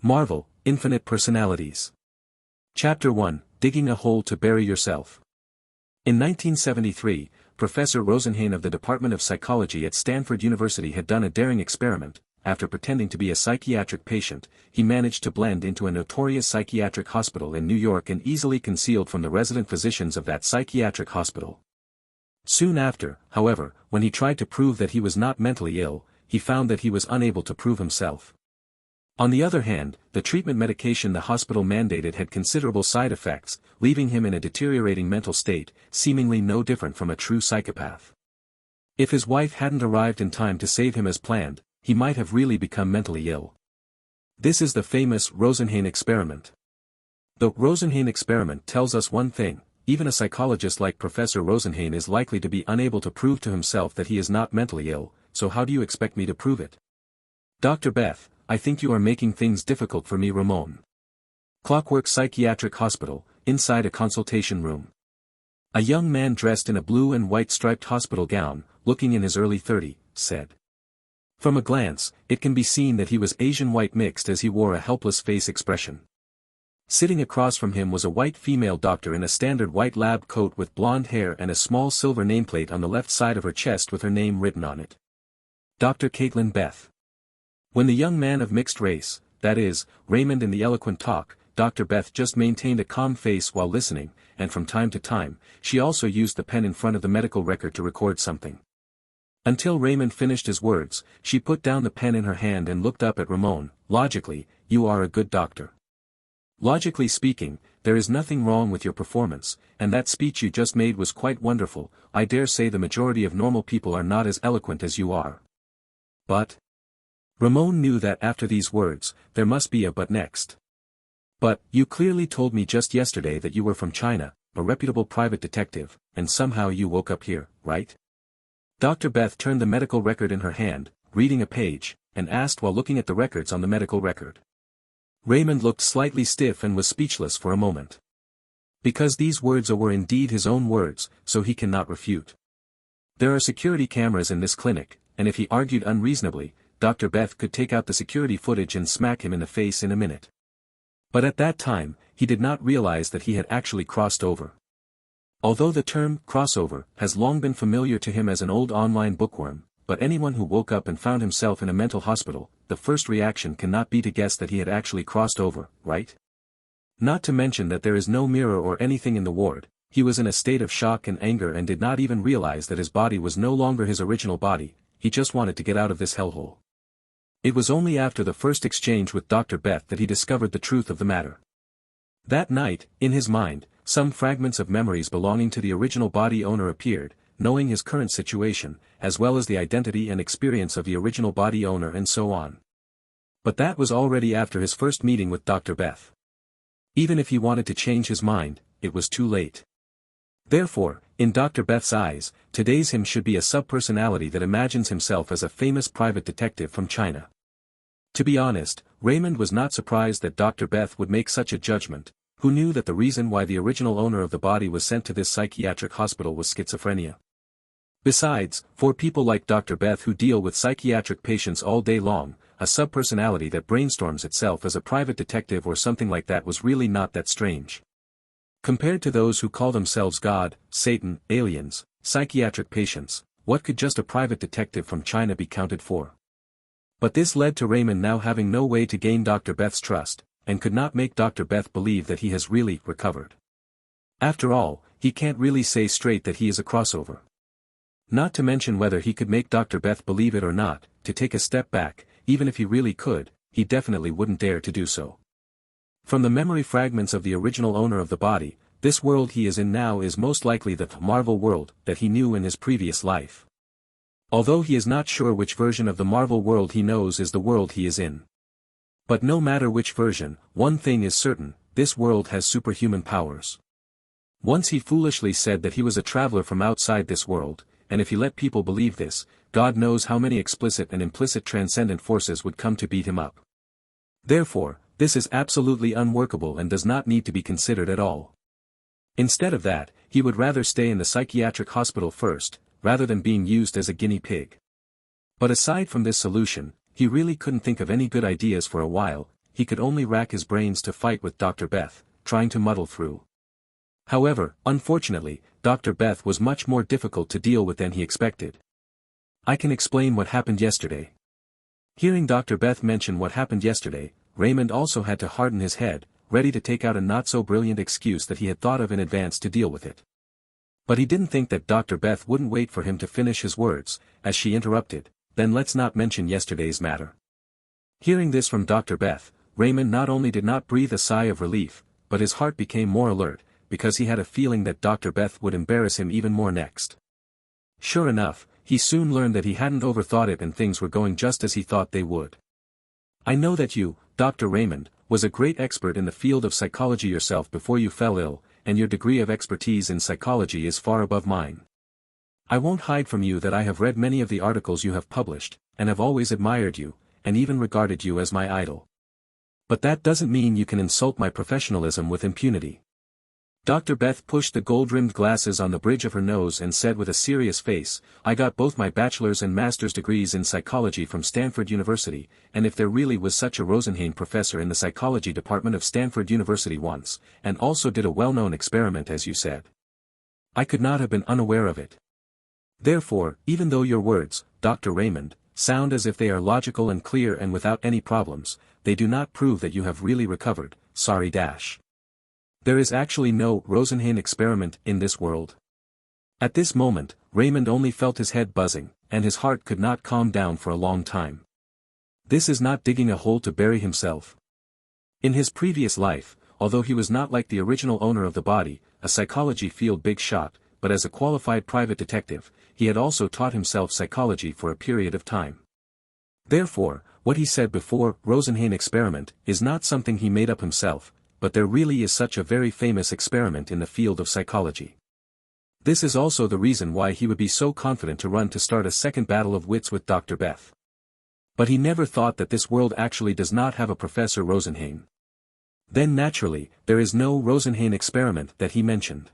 Marvel, Infinite Personalities. Chapter 1, Digging a Hole to Bury Yourself. In 1973, Professor Rosenhan of the Department of Psychology at Stanford University had done a daring experiment. After pretending to be a psychiatric patient, he managed to blend into a notorious psychiatric hospital in New York and easily concealed from the resident physicians of that psychiatric hospital. Soon after, however, when he tried to prove that he was not mentally ill, he found that he was unable to prove himself. On the other hand, the treatment medication the hospital mandated had considerable side effects, leaving him in a deteriorating mental state, seemingly no different from a true psychopath. If his wife hadn't arrived in time to save him as planned, he might have really become mentally ill. This is the famous Rosenhan experiment. The Rosenhan experiment tells us one thing: even a psychologist like Professor Rosenhan is likely to be unable to prove to himself that he is not mentally ill, so how do you expect me to prove it? Dr. Beth, I think you are making things difficult for me. Raymond. Clockwork Psychiatric Hospital, inside a consultation room. A young man dressed in a blue and white striped hospital gown, looking in his early 30s, said. From a glance, it can be seen that he was Asian white mixed as he wore a helpless face expression. Sitting across from him was a white female doctor in a standard white lab coat with blonde hair and a small silver nameplate on the left side of her chest with her name written on it. Dr. Caitlin Beth. When the young man of mixed race, that is, Raymond in the eloquent talk, Dr. Beth just maintained a calm face while listening, and from time to time, she also used the pen in front of the medical record to record something. Until Raymond finished his words, she put down the pen in her hand and looked up at Raymond. Logically, you are a good doctor. Logically speaking, there is nothing wrong with your performance, and that speech you just made was quite wonderful. I dare say the majority of normal people are not as eloquent as you are. But? Raymond knew that after these words, there must be a but next. But, you clearly told me just yesterday that you were from China, a reputable private detective, and somehow you woke up here, right? Dr. Beth turned the medical record in her hand, reading a page, and asked while looking at the records on the medical record. Raymond looked slightly stiff and was speechless for a moment. Because these words were indeed his own words, so he cannot refute. There are security cameras in this clinic, and if he argued unreasonably, Dr. Beth could take out the security footage and smack him in the face in a minute. But at that time, he did not realize that he had actually crossed over. Although the term crossover has long been familiar to him as an old online bookworm, but anyone who woke up and found himself in a mental hospital, the first reaction cannot be to guess that he had actually crossed over, right? Not to mention that there is no mirror or anything in the ward. He was in a state of shock and anger and did not even realize that his body was no longer his original body. He just wanted to get out of this hellhole. It was only after the first exchange with Dr. Beth that he discovered the truth of the matter. That night, in his mind, some fragments of memories belonging to the original body owner appeared, knowing his current situation, as well as the identity and experience of the original body owner and so on. But that was already after his first meeting with Dr. Beth. Even if he wanted to change his mind, it was too late. Therefore, in Dr. Beth's eyes, today's him should be a subpersonality that imagines himself as a famous private detective from China. To be honest, Raymond was not surprised that Dr. Beth would make such a judgment, who knew that the reason why the original owner of the body was sent to this psychiatric hospital was schizophrenia. Besides, for people like Dr. Beth who deal with psychiatric patients all day long, a subpersonality that brainstorms itself as a private detective or something like that was really not that strange. Compared to those who call themselves God, Satan, aliens, psychiatric patients, what could just a private detective from China be counted for? But this led to Raymond now having no way to gain Dr. Beth's trust, and could not make Dr. Beth believe that he has really recovered. After all, he can't really say straight that he is a crossover. Not to mention whether he could make Dr. Beth believe it or not. To take a step back, even if he really could, he definitely wouldn't dare to do so. From the memory fragments of the original owner of the body, this world he is in now is most likely the Marvel world that he knew in his previous life. Although he is not sure which version of the Marvel world he knows is the world he is in. But no matter which version, one thing is certain: this world has superhuman powers. Once he foolishly said that he was a traveler from outside this world, and if he let people believe this, God knows how many explicit and implicit transcendent forces would come to beat him up. Therefore, this is absolutely unworkable and does not need to be considered at all. Instead of that, he would rather stay in the psychiatric hospital first, rather than being used as a guinea pig. But aside from this solution, he really couldn't think of any good ideas for a while. he could only rack his brains to fight with Dr. Beth, trying to muddle through. However, unfortunately, Dr. Beth was much more difficult to deal with than he expected. I can explain what happened yesterday. Hearing Dr. Beth mention what happened yesterday, Raymond also had to harden his head, ready to take out a not-so-brilliant excuse that he had thought of in advance to deal with it. But he didn't think that Dr. Beth wouldn't wait for him to finish his words, as she interrupted, "Then let's not mention yesterday's matter." Hearing this from Dr. Beth, Raymond not only did not breathe a sigh of relief, but his heart became more alert, because he had a feeling that Dr. Beth would embarrass him even more next. Sure enough, he soon learned that he hadn't overthought it and things were going just as he thought they would. "I know that you, Dr. Raymond, was a great expert in the field of psychology yourself before you fell ill, and your degree of expertise in psychology is far above mine. I won't hide from you that I have read many of the articles you have published, and have always admired you, and even regarded you as my idol. But that doesn't mean you can insult my professionalism with impunity." Dr. Beth pushed the gold-rimmed glasses on the bridge of her nose and said with a serious face, "I got both my bachelor's and master's degrees in psychology from Stanford University, and if there really was such a Rosenhan professor in the psychology department of Stanford University once, and also did a well-known experiment as you said, I could not have been unaware of it. Therefore, even though your words, Dr. Raymond, sound as if they are logical and clear and without any problems, they do not prove that you have really recovered, sorry dash. There is actually no Rosenhan experiment in this world." At this moment, Raymond only felt his head buzzing, and his heart could not calm down for a long time. This is not digging a hole to bury himself. In his previous life, although he was not like the original owner of the body, a psychology field big shot, but as a qualified private detective, he had also taught himself psychology for a period of time. Therefore, what he said before, Rosenhan experiment, is not something he made up himself, but there really is such a very famous experiment in the field of psychology. This is also the reason why he would be so confident to run to start a second battle of wits with Dr. Beth. But he never thought that this world actually does not have a Professor Rosenhan. Then naturally, there is no Rosenhan experiment that he mentioned.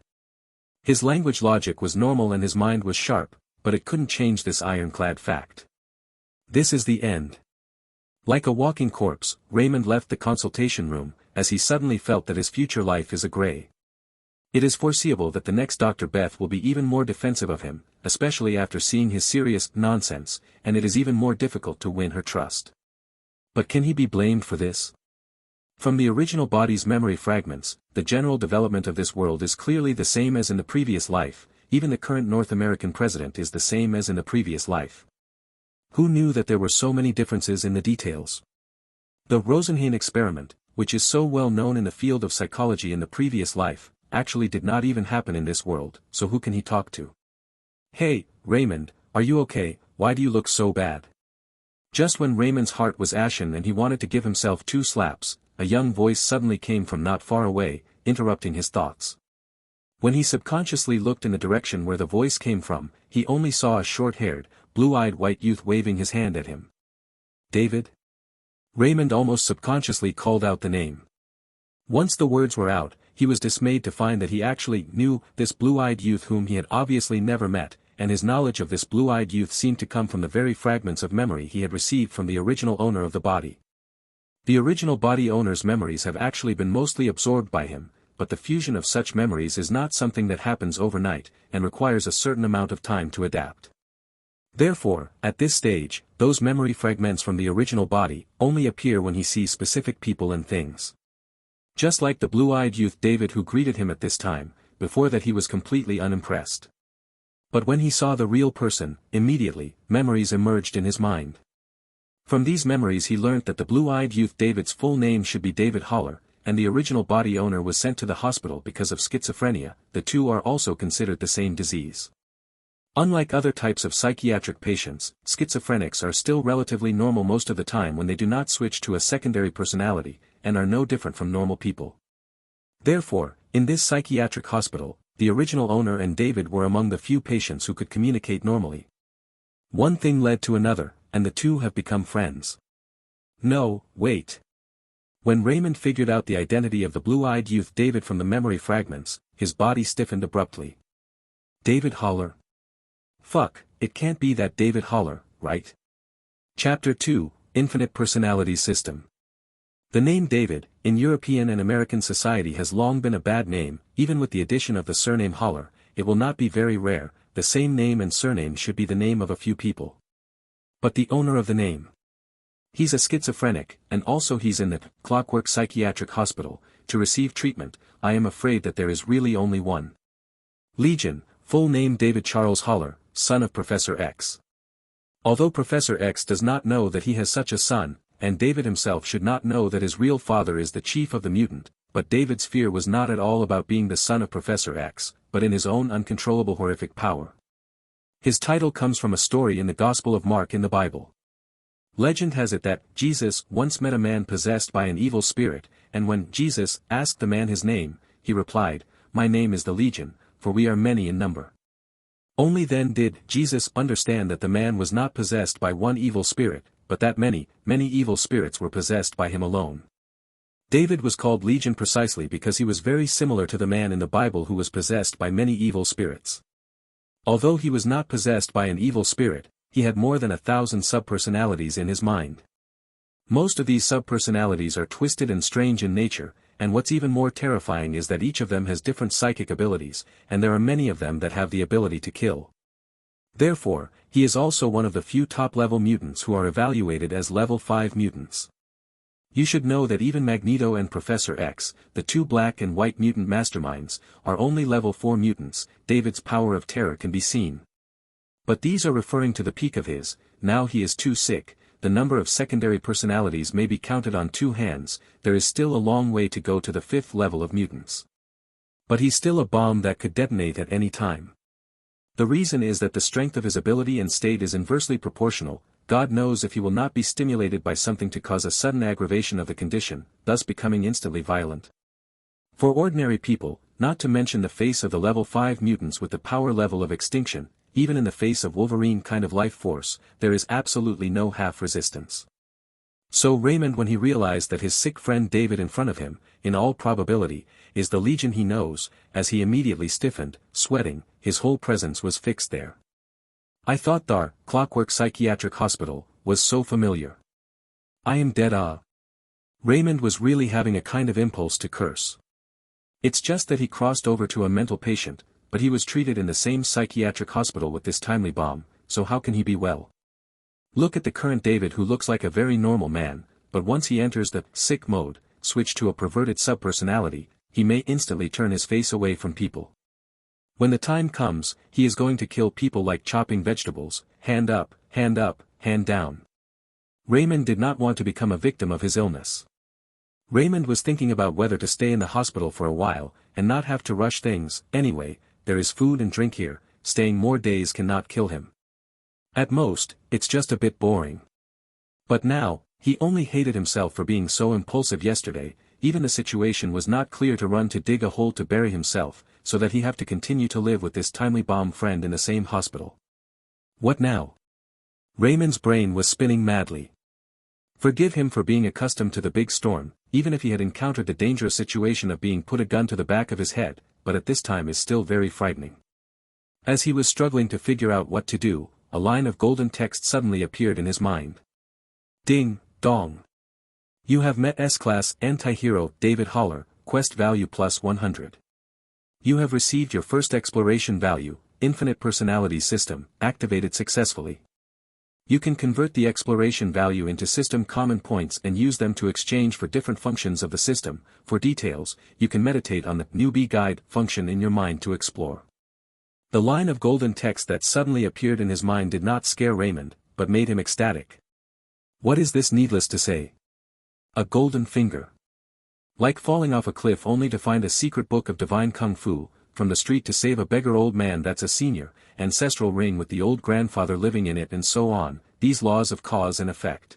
His language logic was normal and his mind was sharp, but it couldn't change this ironclad fact. This is the end. Like a walking corpse, Raymond left the consultation room, as he suddenly felt that his future life is a gray. It is foreseeable that the next Dr. Beth will be even more defensive of him, especially after seeing his serious nonsense, and it is even more difficult to win her trust. But can he be blamed for this? From the original body's memory fragments, the general development of this world is clearly the same as in the previous life, even the current North American president is the same as in the previous life. Who knew that there were so many differences in the details? The Rosenhan experiment, which is so well known in the field of psychology in the previous life, actually did not even happen in this world, so who can he talk to? "Hey, Raymond, are you okay? Why do you look so bad?" Just when Raymond's heart was ashen and he wanted to give himself 2 slaps, a young voice suddenly came from not far away, interrupting his thoughts. When he subconsciously looked in the direction where the voice came from, he only saw a short-haired, blue-eyed white youth waving his hand at him. "David?" Raymond almost subconsciously called out the name. Once the words were out, he was dismayed to find that he actually knew this blue-eyed youth whom he had obviously never met, and his knowledge of this blue-eyed youth seemed to come from the very fragments of memory he had received from the original owner of the body. The original body owner's memories have actually been mostly absorbed by him, but the fusion of such memories is not something that happens overnight, and requires a certain amount of time to adapt. Therefore, at this stage, those memory fragments from the original body only appear when he sees specific people and things. Just like the blue-eyed youth David who greeted him at this time, before that he was completely unimpressed. But when he saw the real person, immediately, memories emerged in his mind. From these memories he learnt that the blue-eyed youth David's full name should be David Holler, and the original body owner was sent to the hospital because of schizophrenia. The two are also considered the same disease. Unlike other types of psychiatric patients, schizophrenics are still relatively normal most of the time when they do not switch to a secondary personality, and are no different from normal people. Therefore, in this psychiatric hospital, the original owner and David were among the few patients who could communicate normally. One thing led to another, and the two have become friends. No, wait. When Raymond figured out the identity of the blue-eyed youth David from the memory fragments, his body stiffened abruptly. David Holler? Fuck, it can't be that David Holler, right? Chapter 2, Infinite Personality System. The name David, in European and American society has long been a bad name. Even with the addition of the surname Holler, it will not be very rare, the same name and surname should be the name of a few people. But the owner of the name. He's a schizophrenic, and also he's in the Clockwork Psychiatric Hospital, to receive treatment. I am afraid that there is really only one. Legion, full name David Charles Holler, son of Professor X. Although Professor X does not know that he has such a son, and David himself should not know that his real father is the chief of the mutant, but David's fear was not at all about being the son of Professor X, but in his own uncontrollable horrific power. His title comes from a story in the Gospel of Mark in the Bible. Legend has it that Jesus once met a man possessed by an evil spirit, and when Jesus asked the man his name, he replied, "My name is the Legion, for we are many in number." Only then did Jesus understand that the man was not possessed by one evil spirit, but that many, many evil spirits were possessed by him alone. David was called Legion precisely because he was very similar to the man in the Bible who was possessed by many evil spirits. Although he was not possessed by an evil spirit, he had more than 1,000 subpersonalities in his mind. Most of these subpersonalities are twisted and strange in nature, and what's even more terrifying is that each of them has different psychic abilities, and there are many of them that have the ability to kill. Therefore, he is also one of the few top-level mutants who are evaluated as level 5 mutants. You should know that even Magneto and Professor X, the two black and white mutant masterminds, are only level 4 mutants. David's power of terror can be seen. But these are referring to the peak of his. Now he is too sick, the number of secondary personalities may be counted on 2 hands, there is still a long way to go to the 5th level of mutants. But he's still a bomb that could detonate at any time. The reason is that the strength of his ability and state is inversely proportional. God knows if he will not be stimulated by something to cause a sudden aggravation of the condition, thus becoming instantly violent. For ordinary people, not to mention the face of the level 5 mutants with the power level of extinction, even in the face of Wolverine kind of life force, there is absolutely no half resistance. So Raymond, when he realized that his sick friend David in front of him, in all probability, is the Legion he knows, as he immediately stiffened, sweating, his whole presence was fixed there. I thought the Clockwork Psychiatric Hospital was so familiar. I am dead. Raymond was really having a kind of impulse to curse. It's just that he crossed over to a mental patient, but he was treated in the same psychiatric hospital with this timely bomb, so how can he be well? Look at the current David, who looks like a very normal man, but once he enters the sick mode, switch to a perverted subpersonality, he may instantly turn his face away from people. When the time comes, he is going to kill people like chopping vegetables, hand up, hand down. Raymond did not want to become a victim of his illness. Raymond was thinking about whether to stay in the hospital for a while, and not have to rush things. Anyway, there is food and drink here, staying more days cannot kill him. At most, it's just a bit boring. But now, he only hated himself for being so impulsive yesterday. Even the situation was not clear to run to dig a hole to bury himself, so that he have to continue to live with this timely bomb friend in the same hospital. What now? Raymond's brain was spinning madly. Forgive him for being accustomed to the big storm, even if he had encountered the dangerous situation of being put a gun to the back of his head, but at this time is still very frightening. As he was struggling to figure out what to do, a line of golden text suddenly appeared in his mind. Ding, dong. You have met S-Class Anti-Hero David Holler, quest value plus 100. You have received your first exploration value, Infinite Personality System, activated successfully. You can convert the exploration value into system common points and use them to exchange for different functions of the system. For details, you can meditate on the newbie guide function in your mind to explore. The line of golden text that suddenly appeared in his mind did not scare Raymond, but made him ecstatic. What is this, needless to say? A golden finger. Like falling off a cliff only to find a secret book of divine kung fu, from the street to save a beggar old man that's a senior, ancestral ring with the old grandfather living in it, and so on, these laws of cause and effect.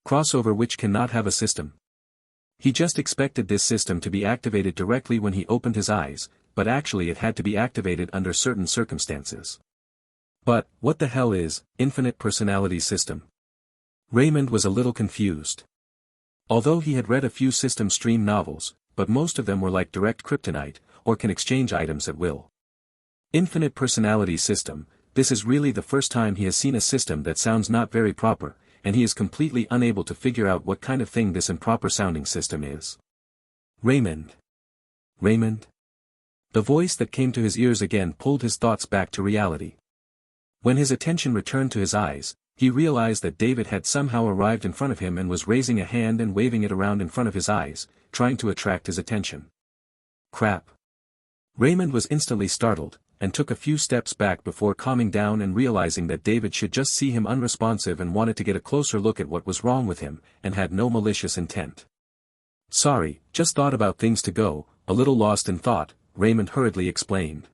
Crossover which cannot have a system. He just expected this system to be activated directly when he opened his eyes, but actually it had to be activated under certain circumstances. But, what the hell is Infinite Personality System? Raymond was a little confused. Although he had read a few System Stream novels, but most of them were like direct kryptonite, or can exchange items at will. Infinite Personality System, this is really the first time he has seen a system that sounds not very proper, and he is completely unable to figure out what kind of thing this improper sounding system is. Raymond. Raymond? The voice that came to his ears again pulled his thoughts back to reality. When his attention returned to his eyes, he realized that David had somehow arrived in front of him and was raising a hand and waving it around in front of his eyes, trying to attract his attention. Crap. Raymond was instantly startled, and took a few steps back before calming down and realizing that David should just see him unresponsive and wanted to get a closer look at what was wrong with him, and had no malicious intent. Sorry, just thought about things to go, a little lost in thought, Raymond hurriedly explained.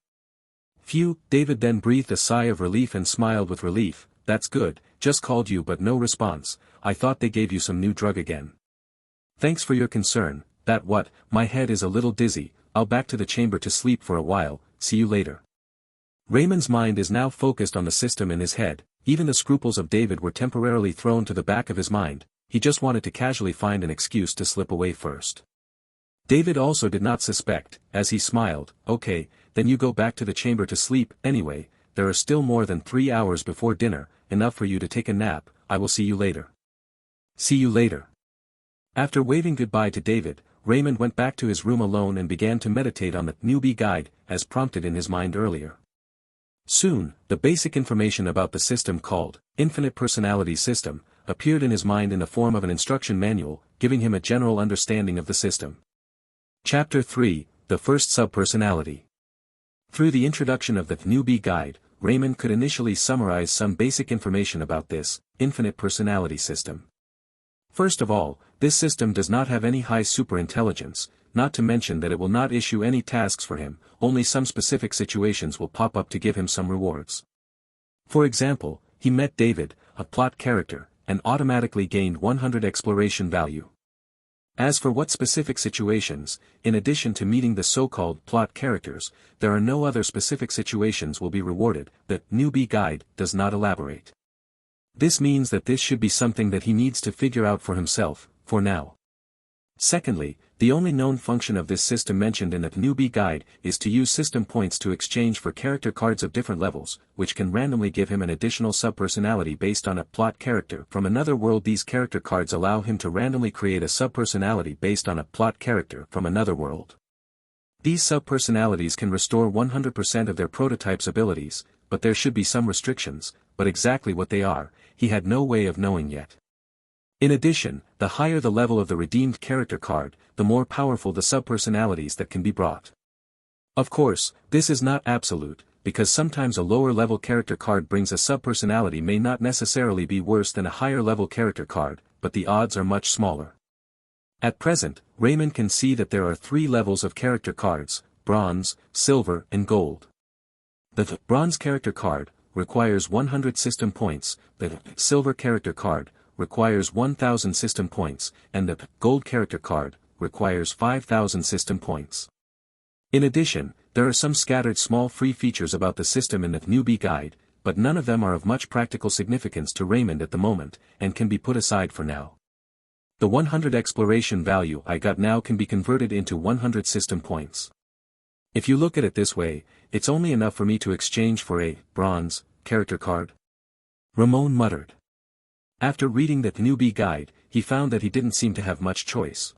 Phew, David then breathed a sigh of relief and smiled with relief. That's good, just called you but no response, I thought they gave you some new drug again. Thanks for your concern, that what, my head is a little dizzy, I'll back to the chamber to sleep for a while, see you later. Raymond's mind is now focused on the system in his head, even the scruples of David were temporarily thrown to the back of his mind, he just wanted to casually find an excuse to slip away first. David also did not suspect, as he smiled, okay, then you go back to the chamber to sleep, anyway, there are still more than 3 hours before dinner, enough for you to take a nap, I will see you later. See you later. After waving goodbye to David, Raymond went back to his room alone and began to meditate on the newbie guide, as prompted in his mind earlier. Soon, the basic information about the system called Infinite Personality System appeared in his mind in the form of an instruction manual, giving him a general understanding of the system. Chapter 3, The First Subpersonality. Through the introduction of the newbie guide, Raymond could initially summarize some basic information about this infinite personality system. First of all, this system does not have any high superintelligence, not to mention that it will not issue any tasks for him, only some specific situations will pop up to give him some rewards. For example, he met David, a plot character, and automatically gained 100 exploration value. As for what specific situations, in addition to meeting the so-called plot characters, there are no other specific situations will be rewarded, the newbie guide does not elaborate. This means that this should be something that he needs to figure out for himself, for now. Secondly, the only known function of this system mentioned in the newbie guide is to use system points to exchange for character cards of different levels, which can randomly give him an additional subpersonality based on a plot character from another world. These character cards allow him to randomly create a subpersonality based on a plot character from another world. These subpersonalities can restore 100% of their prototype's abilities, but there should be some restrictions, but exactly what they are, he had no way of knowing yet. In addition, the higher the level of the redeemed character card, the more powerful the subpersonalities that can be brought. Of course, this is not absolute, because sometimes a lower-level character card brings a subpersonality may not necessarily be worse than a higher-level character card, but the odds are much smaller. At present, Raymond can see that there are 3 levels of character cards: bronze, silver, and gold. The bronze character card requires 100 system points, the silver character card requires 1,000 system points, and the gold character card requires 5,000 system points. In addition, there are some scattered small free features about the system in the newbie guide, but none of them are of much practical significance to Raymond at the moment, and can be put aside for now. The 100 exploration value I got now can be converted into 100 system points. If you look at it this way, it's only enough for me to exchange for a bronze character card. Ramon muttered. After reading the newbie guide, he found that he didn't seem to have much choice.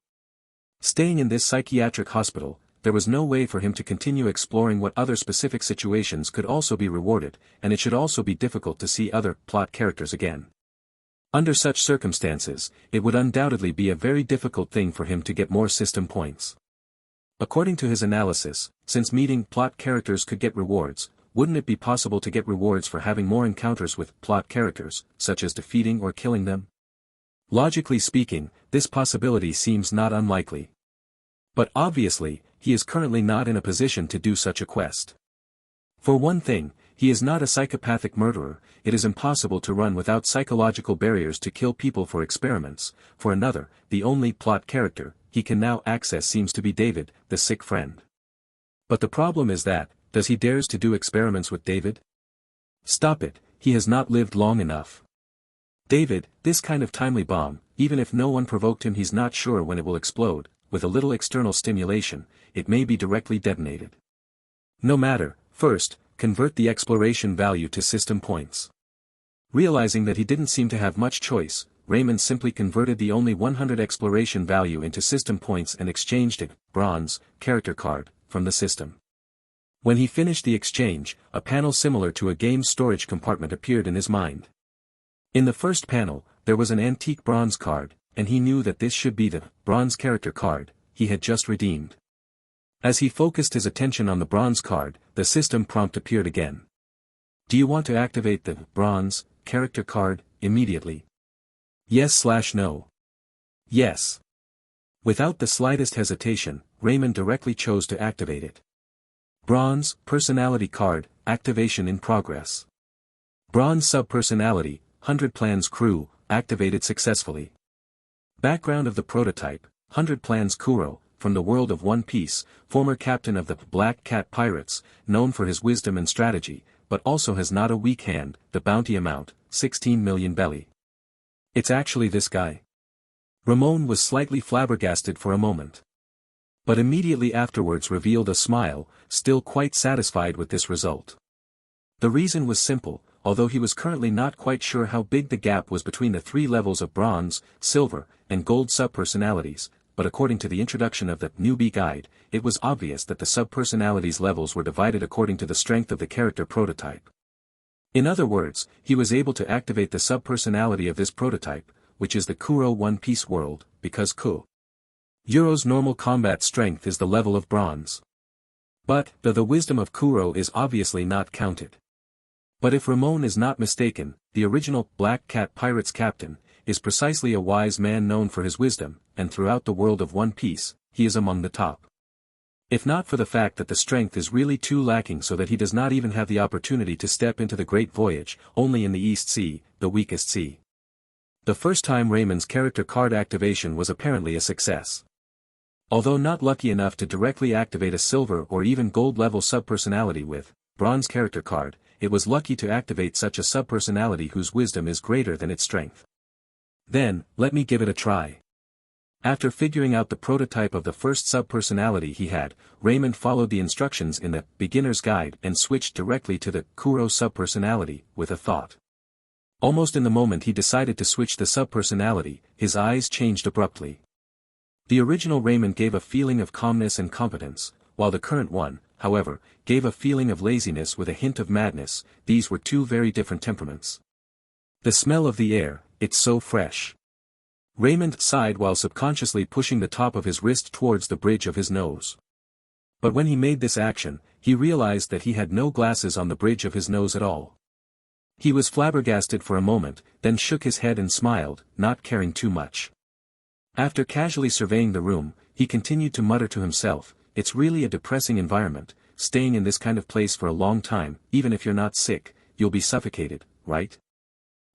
Staying in this psychiatric hospital, there was no way for him to continue exploring what other specific situations could also be rewarded, and it should also be difficult to see other plot characters again. Under such circumstances, it would undoubtedly be a very difficult thing for him to get more system points. According to his analysis, since meeting plot characters could get rewards, wouldn't it be possible to get rewards for having more encounters with plot characters, such as defeating or killing them? Logically speaking, this possibility seems not unlikely. But obviously, he is currently not in a position to do such a quest. For one thing, he is not a psychopathic murderer, it is impossible to run without psychological barriers to kill people for experiments. For another, the only plot character he can now access seems to be David, the sick friend. But the problem is that, does he dares to do experiments with David? Stop it, he has not lived long enough. David, this kind of timely bomb, even if no one provoked him, he's not sure when it will explode. With a little external stimulation, it may be directly detonated. No matter, first, convert the exploration value to system points. Realizing that he didn't seem to have much choice, Raymond simply converted the only 100 exploration value into system points and exchanged it, bronze, character card, from the system. When he finished the exchange, a panel similar to a game's storage compartment appeared in his mind. In the first panel, there was an antique bronze card, and he knew that this should be the bronze character card he had just redeemed. As he focused his attention on the bronze card, the system prompt appeared again. Do you want to activate the bronze character card immediately? Yes/no. Yes. Without the slightest hesitation, Raymond directly chose to activate it. Bronze personality card, activation in progress. Bronze subpersonality, 100 Plans crew, activated successfully. Background of the prototype, 100 Plans Kuro, from the world of One Piece, former captain of the Black Cat Pirates, known for his wisdom and strategy, but also has not a weak hand. The bounty amount, 16 million belly. It's actually this guy. Ramon was slightly flabbergasted for a moment. But immediately afterwards revealed a smile, still quite satisfied with this result. The reason was simple, although he was currently not quite sure how big the gap was between the three levels of bronze, silver, and gold subpersonalities, but according to the introduction of the newbie guide, it was obvious that the subpersonalities levels were divided according to the strength of the character prototype. In other words, he was able to activate the subpersonality of this prototype, which is the Kuro One Piece world, because Kuro's normal combat strength is the level of bronze. But, the wisdom of Kuro is obviously not counted. But if Ramon is not mistaken, the original Black Cat Pirates captain is precisely a wise man known for his wisdom, and throughout the world of One Piece, he is among the top. If not for the fact that the strength is really too lacking so that he does not even have the opportunity to step into the Great Voyage, only in the East Sea, the weakest sea. The first time Raymond's character card activation was apparently a success. Although not lucky enough to directly activate a silver or even gold level subpersonality with bronze character card, it was lucky to activate such a subpersonality whose wisdom is greater than its strength. Then, let me give it a try. After figuring out the prototype of the first subpersonality he had, Raymond followed the instructions in the beginner's guide and switched directly to the Kuro subpersonality, with a thought. Almost in the moment he decided to switch the subpersonality, his eyes changed abruptly. The original Raymond gave a feeling of calmness and competence, while the current one, however, gave a feeling of laziness with a hint of madness. These were two very different temperaments. The smell of the air, it's so fresh. Raymond sighed while subconsciously pushing the top of his wrist towards the bridge of his nose. But when he made this action, he realized that he had no glasses on the bridge of his nose at all. He was flabbergasted for a moment, then shook his head and smiled, not caring too much. After casually surveying the room, he continued to mutter to himself, it's really a depressing environment, staying in this kind of place for a long time, even if you're not sick, you'll be suffocated, right?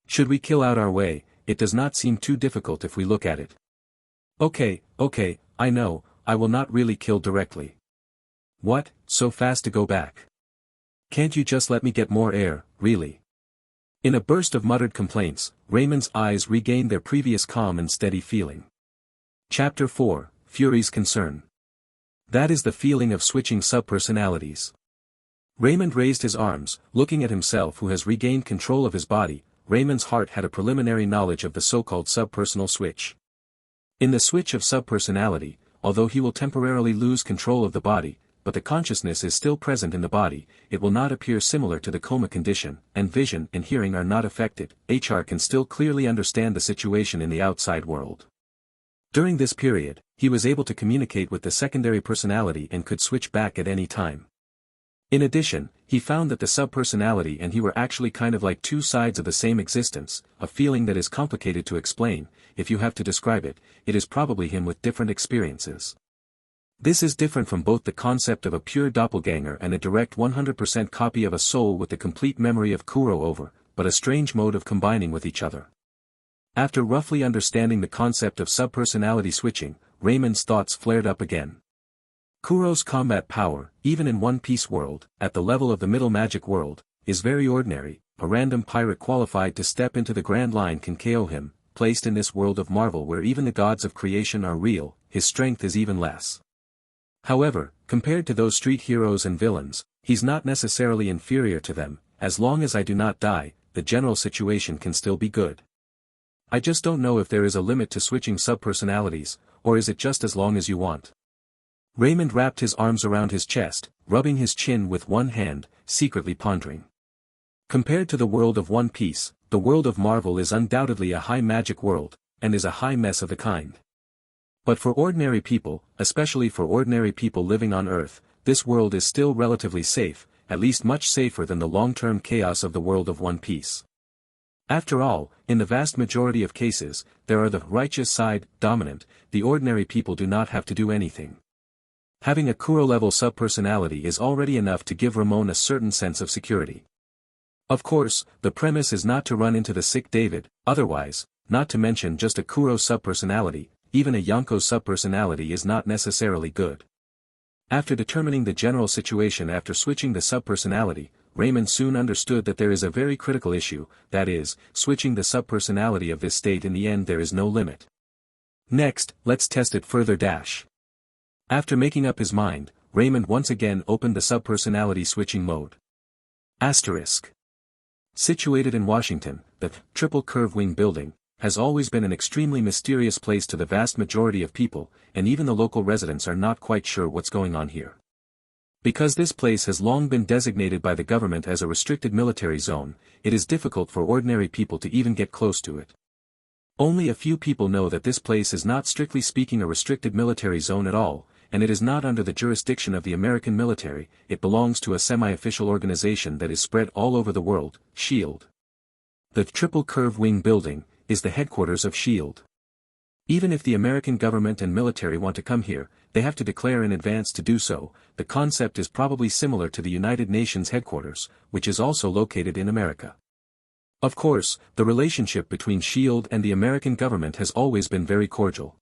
Should we kill out our way? It does not seem too difficult if we look at it. Okay, I know, I will not really kill directly. What, so fast to go back? Can't you just let me get more air, really? In a burst of muttered complaints, Raymond's eyes regained their previous calm and steady feeling. Chapter 4, Fury's Concern. That is the feeling of switching subpersonalities. Raymond raised his arms, looking at himself who has regained control of his body. Raymond's heart had a preliminary knowledge of the so-called subpersonal switch. In the switch of subpersonality, although he will temporarily lose control of the body, but the consciousness is still present in the body, it will not appear similar to the coma condition, and vision and hearing are not affected. HR can still clearly understand the situation in the outside world. During this period, he was able to communicate with the secondary personality and could switch back at any time. In addition, he found that the subpersonality and he were actually kind of like two sides of the same existence, a feeling that is complicated to explain. If you have to describe it, it is probably him with different experiences. This is different from both the concept of a pure doppelganger and a direct 100% copy of a soul with the complete memory of Kuro over, but a strange mode of combining with each other. After roughly understanding the concept of subpersonality switching, Raymond's thoughts flared up again. Kuro's combat power, even in One Piece world, at the level of the Middle Magic world, is very ordinary. A random pirate qualified to step into the Grand Line can KO him. Placed in this world of Marvel where even the gods of creation are real, his strength is even less. However, compared to those street heroes and villains, he's not necessarily inferior to them. As long as I do not die, the general situation can still be good. I just don't know if there is a limit to switching subpersonalities, or is it just as long as you want? Raymond wrapped his arms around his chest, rubbing his chin with one hand, secretly pondering. Compared to the world of One Piece, the world of Marvel is undoubtedly a high magic world, and is a high mess of the kind. But for ordinary people, especially for ordinary people living on Earth, this world is still relatively safe, at least much safer than the long-term chaos of the world of One Piece. After all, in the vast majority of cases, there are the righteous side, dominant, the ordinary people do not have to do anything. Having a Kuro-level subpersonality is already enough to give Ramon a certain sense of security. Of course, the premise is not to run into the sick David, otherwise, not to mention just a Kuro subpersonality, even a Yonko subpersonality is not necessarily good. After determining the general situation after switching the subpersonality, Raymond soon understood that there is a very critical issue, that is, switching the subpersonality of this state. In the end there is no limit. Next, let's test it further. After making up his mind, Raymond once again opened the subpersonality switching mode. Asterisk. Situated in Washington, the Triple Curve Wing building has always been an extremely mysterious place to the vast majority of people, and even the local residents are not quite sure what's going on here. Because this place has long been designated by the government as a restricted military zone, it is difficult for ordinary people to even get close to it. Only a few people know that this place is not strictly speaking a restricted military zone at all, and it is not under the jurisdiction of the American military. It belongs to a semi-official organization that is spread all over the world, SHIELD. The Triple Curve Wing building is the headquarters of SHIELD. Even if the American government and military want to come here, they have to declare in advance to do so. The concept is probably similar to the United Nations headquarters, which is also located in America. Of course, the relationship between SHIELD and the American government has always been very cordial.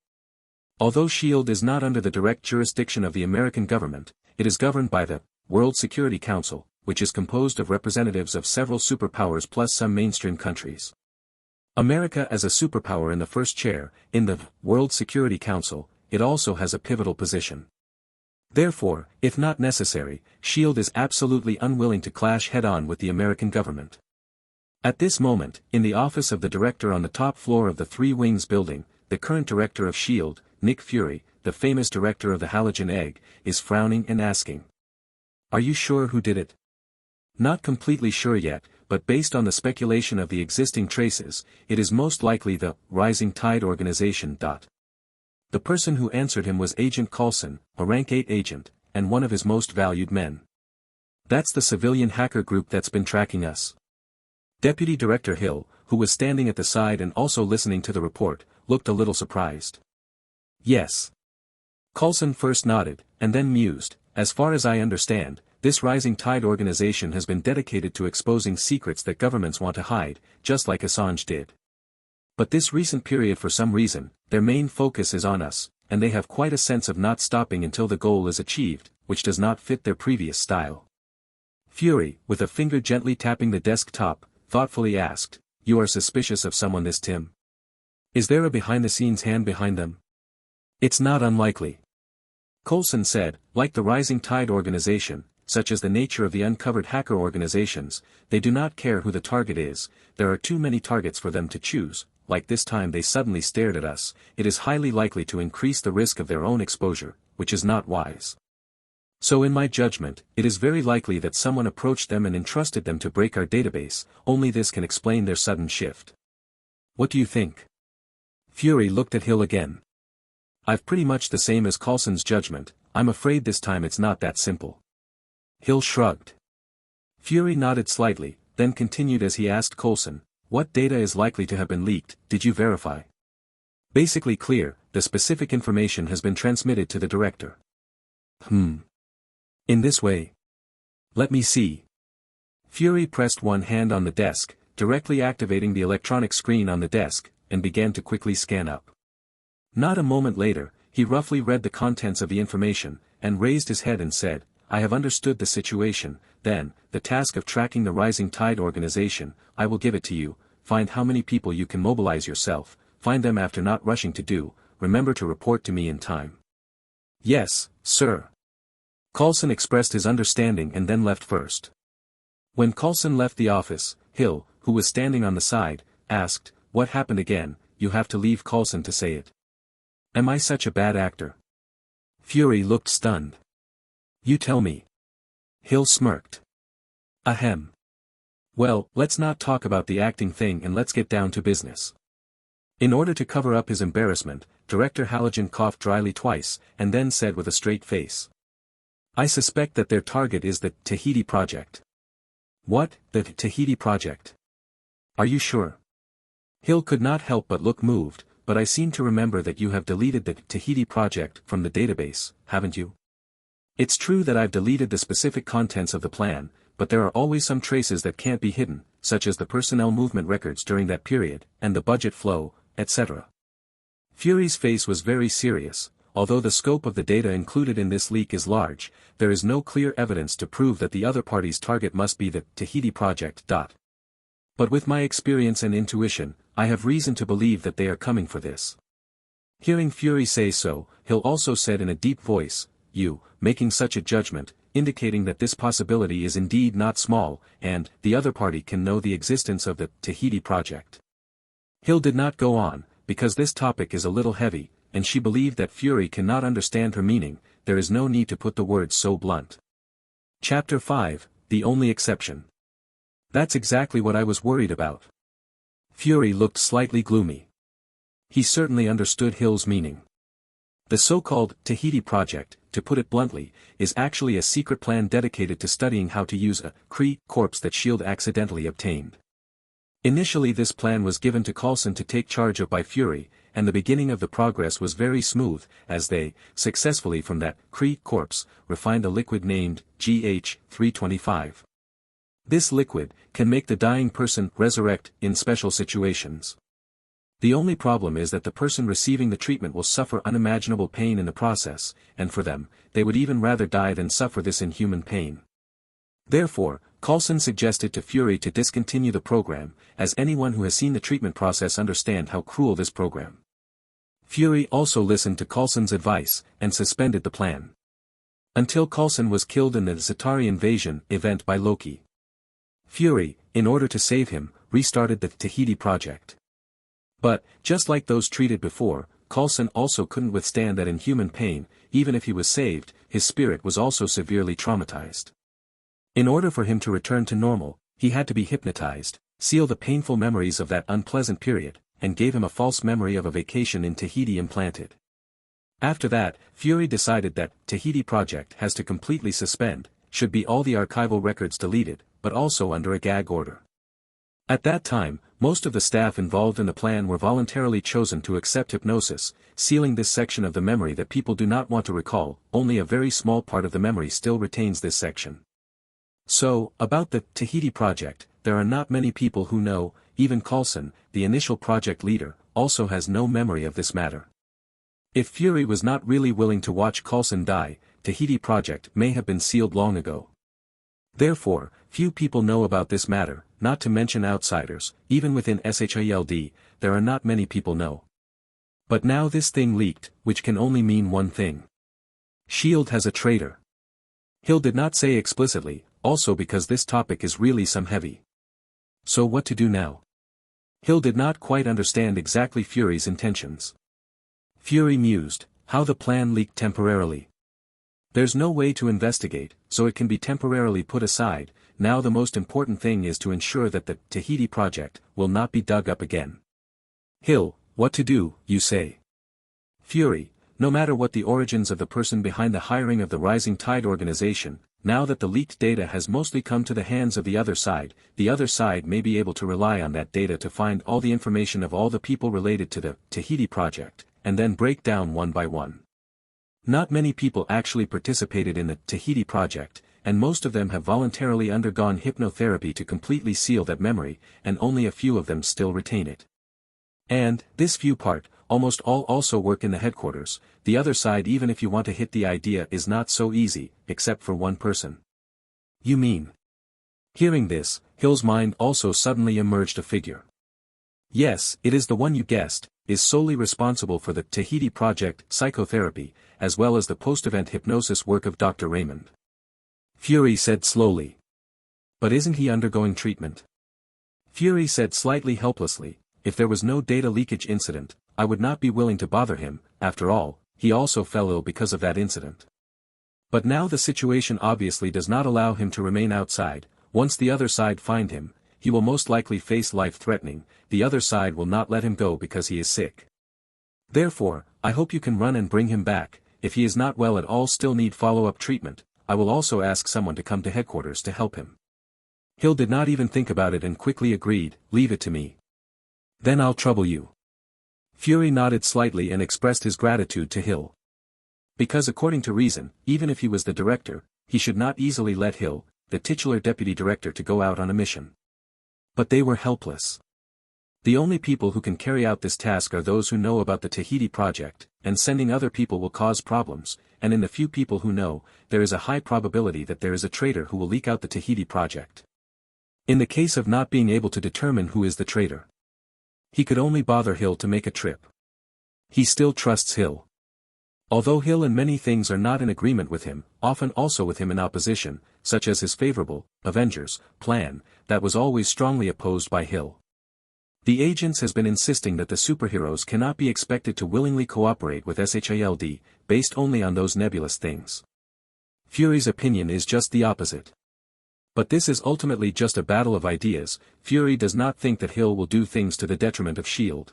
Although SHIELD is not under the direct jurisdiction of the American government, it is governed by the World Security Council, which is composed of representatives of several superpowers plus some mainstream countries. America as a superpower in the first chair, in the World Security Council, it also has a pivotal position. Therefore, if not necessary, SHIELD is absolutely unwilling to clash head-on with the American government. At this moment, in the office of the director on the top floor of the Three Wings building, the current director of SHIELD, Nick Fury, the famous director of the Halogen Egg, is frowning and asking. Are you sure who did it? Not completely sure yet, but based on the speculation of the existing traces, it is most likely the Rising Tide organization. The person who answered him was Agent Coulson, a rank 8 agent, and one of his most valued men. That's the civilian hacker group that's been tracking us. Deputy Director Hill, who was standing at the side and also listening to the report, looked a little surprised. Yes. Coulson first nodded, and then mused. As far as I understand, this Rising Tide organization has been dedicated to exposing secrets that governments want to hide, just like Assange did. But this recent period, for some reason, their main focus is on us, and they have quite a sense of not stopping until the goal is achieved, which does not fit their previous style. Fury, with a finger gently tapping the desk top, thoughtfully asked, You are suspicious of someone, this Tim? Is there a behind-the-scenes hand behind them? It's not unlikely. Coulson said, like the Rising Tide organization, such as the nature of the uncovered hacker organizations, they do not care who the target is. There are too many targets for them to choose. Like this time they suddenly stared at us, it is highly likely to increase the risk of their own exposure, which is not wise. So in my judgment, it is very likely that someone approached them and entrusted them to break our database. Only this can explain their sudden shift. What do you think? Fury looked at Hill again. I've pretty much the same as Coulson's judgment. I'm afraid this time it's not that simple. Hill shrugged. Fury nodded slightly, then continued as he asked Coulson, what data is likely to have been leaked? Did you verify? Basically clear, the specific information has been transmitted to the director. In this way? Let me see. Fury pressed one hand on the desk, directly activating the electronic screen on the desk, and began to quickly scan up. Not a moment later, he roughly read the contents of the information, and raised his head and said, I have understood the situation. Then, the task of tracking the Rising Tide organization, I will give it to you. Find how many people you can mobilize yourself, find them after not rushing to do, remember to report to me in time. Yes, sir. Coulson expressed his understanding and then left first. When Coulson left the office, Hill, who was standing on the side, asked, what happened again, you have to leave Coulson to say it. Am I such a bad actor? Fury looked stunned. You tell me. Hill smirked. Ahem. Well, let's not talk about the acting thing and let's get down to business. In order to cover up his embarrassment, Director Halligan coughed dryly twice, and then said with a straight face. I suspect that their target is the Tahiti Project. What, the Tahiti Project? Are you sure? Hill could not help but look moved, but I seem to remember that you have deleted the Tahiti Project from the database, haven't you? It's true that I've deleted the specific contents of the plan, but there are always some traces that can't be hidden, such as the personnel movement records during that period, and the budget flow, etc. Fury's face was very serious. Although the scope of the data included in this leak is large, there is no clear evidence to prove that the other party's target must be the Tahiti Project. But with my experience and intuition, I have reason to believe that they are coming for this. Hearing Fury say so, Hill also said in a deep voice, you, making such a judgment, indicating that this possibility is indeed not small, and the other party can know the existence of the Tahiti Project. Hill did not go on, because this topic is a little heavy, and she believed that Fury cannot understand her meaning. There is no need to put the words so blunt. Chapter 5, The Only Exception. That's exactly what I was worried about. Fury looked slightly gloomy. He certainly understood Hill's meaning. The so-called Tahiti Project, to put it bluntly, is actually a secret plan dedicated to studying how to use a Kree corpse that S.H.I.E.L.D. accidentally obtained. Initially this plan was given to Coulson to take charge of by Fury, and the beginning of the progress was very smooth, as they, successfully from that Kree corpse, refined a liquid named GH-325. This liquid can make the dying person resurrect in special situations. The only problem is that the person receiving the treatment will suffer unimaginable pain in the process, and for them, they would even rather die than suffer this inhuman pain. Therefore, Coulson suggested to Fury to discontinue the program, as anyone who has seen the treatment process understand how cruel this program. Fury also listened to Coulson's advice, and suspended the plan. Until Coulson was killed in the Za'Tari invasion event by Loki. Fury, in order to save him, restarted the Tahiti Project. But, just like those treated before, Coulson also couldn't withstand that inhuman pain. Even if he was saved, his spirit was also severely traumatized. In order for him to return to normal, he had to be hypnotized, seal the painful memories of that unpleasant period, and gave him a false memory of a vacation in Tahiti implanted. After that, Fury decided that Tahiti Project has to completely suspend, should be all the archival records deleted, but also under a gag order. At that time, most of the staff involved in the plan were voluntarily chosen to accept hypnosis, sealing this section of the memory that people do not want to recall. Only a very small part of the memory still retains this section. So, about the Tahiti Project, there are not many people who know. Even Coulson, the initial project leader, also has no memory of this matter. If Fury was not really willing to watch Coulson die, Tahiti Project may have been sealed long ago. Therefore, few people know about this matter, not to mention outsiders. Even within S.H.I.E.L.D., there are not many people know. But now this thing leaked, which can only mean one thing. S.H.I.E.L.D. has a traitor. Hill did not say explicitly, also because this topic is really some heavy. So what to do now? Hill did not quite understand exactly Fury's intentions. Fury mused, how the plan leaked temporarily. There's no way to investigate, so it can be temporarily put aside. Now the most important thing is to ensure that the Tahiti Project will not be dug up again. Hill, what to do, you say? Fury, no matter what the origins of the person behind the hiring of the Rising Tide organization, now that the leaked data has mostly come to the hands of the other side may be able to rely on that data to find all the information of all the people related to the Tahiti Project, and then break down one by one. Not many people actually participated in the Tahiti Project, and most of them have voluntarily undergone hypnotherapy to completely seal that memory, and only a few of them still retain it. And, this few part, almost all also work in the headquarters. The other side, even if you want to hit the idea, is not so easy, except for one person. You mean? Hearing this, Hill's mind also suddenly emerged a figure. Yes, it is the one you guessed, is solely responsible for the Tahiti Project psychotherapy, as well as the post-event hypnosis work of Dr. Raymond. Fury said slowly. But isn't he undergoing treatment? Fury said slightly helplessly, if there was no data leakage incident, I would not be willing to bother him. After all, he also fell ill because of that incident. But now the situation obviously does not allow him to remain outside. Once the other side find him, he will most likely face life-threatening. The other side will not let him go because he is sick. Therefore, I hope you can run and bring him back. If he is not well at all, still need follow-up treatment, I will also ask someone to come to headquarters to help him. Hill did not even think about it and quickly agreed, leave it to me. Then I'll trouble you. Fury nodded slightly and expressed his gratitude to Hill. Because according to reason, even if he was the director, he should not easily let Hill, the titular deputy director, to go out on a mission. But they were helpless. The only people who can carry out this task are those who know about the Tahiti project, and sending other people will cause problems, and in the few people who know, there is a high probability that there is a traitor who will leak out the Tahiti project. In the case of not being able to determine who is the traitor, he could only bother Hill to make a trip. He still trusts Hill. Although Hill in many things are not in agreement with him, often also with him in opposition, such as his favorable, Avengers, plan, that was always strongly opposed by Hill. The agents has been insisting that the superheroes cannot be expected to willingly cooperate with SHIELD, based only on those nebulous things. Fury's opinion is just the opposite. But this is ultimately just a battle of ideas. Fury does not think that Hill will do things to the detriment of S.H.I.E.L.D.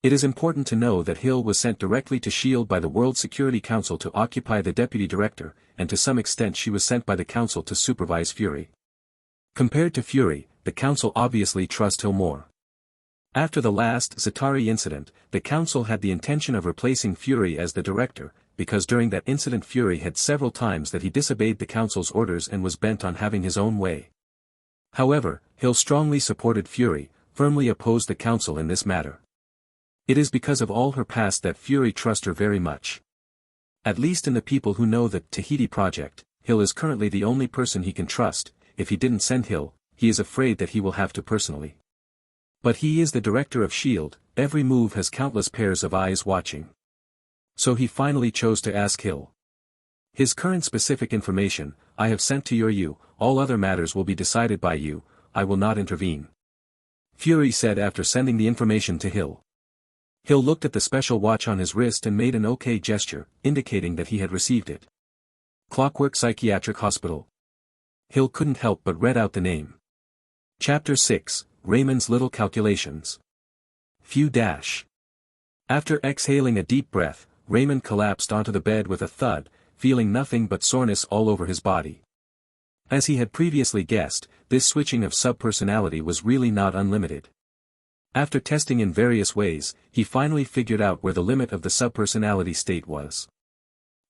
It is important to know that Hill was sent directly to S.H.I.E.L.D. by the World Security Council to occupy the deputy director, and to some extent she was sent by the council to supervise Fury. Compared to Fury, the council obviously trusts Hill more. After the last Zatari incident, the council had the intention of replacing Fury as the director, because during that incident Fury had several times that he disobeyed the council's orders and was bent on having his own way. However, Hill strongly supported Fury, firmly opposed the council in this matter. It is because of all her past that Fury trusts her very much. At least in the people who know the Tahiti project, Hill is currently the only person he can trust. If he didn't send Hill, he is afraid that he will have to personally. But he is the director of S.H.I.E.L.D., every move has countless pairs of eyes watching. So he finally chose to ask Hill. His current specific information, I have sent to you, all other matters will be decided by you, I will not intervene. Fury said after sending the information to Hill. Hill looked at the special watch on his wrist and made an OK gesture, indicating that he had received it. Clockwork Psychiatric Hospital. Hill couldn't help but read out the name. Chapter 6, Raymond's Little Calculations. After exhaling a deep breath, Raymond collapsed onto the bed with a thud, feeling nothing but soreness all over his body. As he had previously guessed, this switching of subpersonality was really not unlimited. After testing in various ways, he finally figured out where the limit of the subpersonality state was.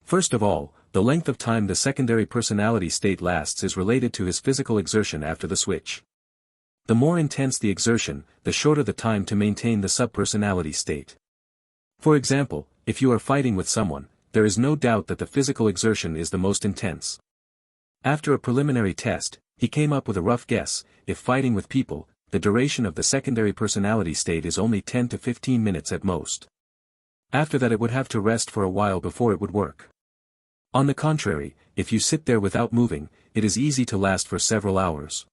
First of all, the length of time the secondary personality state lasts is related to his physical exertion after the switch. The more intense the exertion, the shorter the time to maintain the subpersonality state. For example, if you are fighting with someone, there is no doubt that the physical exertion is the most intense. After a preliminary test, he came up with a rough guess: if fighting with people, the duration of the secondary personality state is only 10 to 15 minutes at most. After that it would have to rest for a while before it would work. On the contrary, if you sit there without moving, it is easy to last for several hours.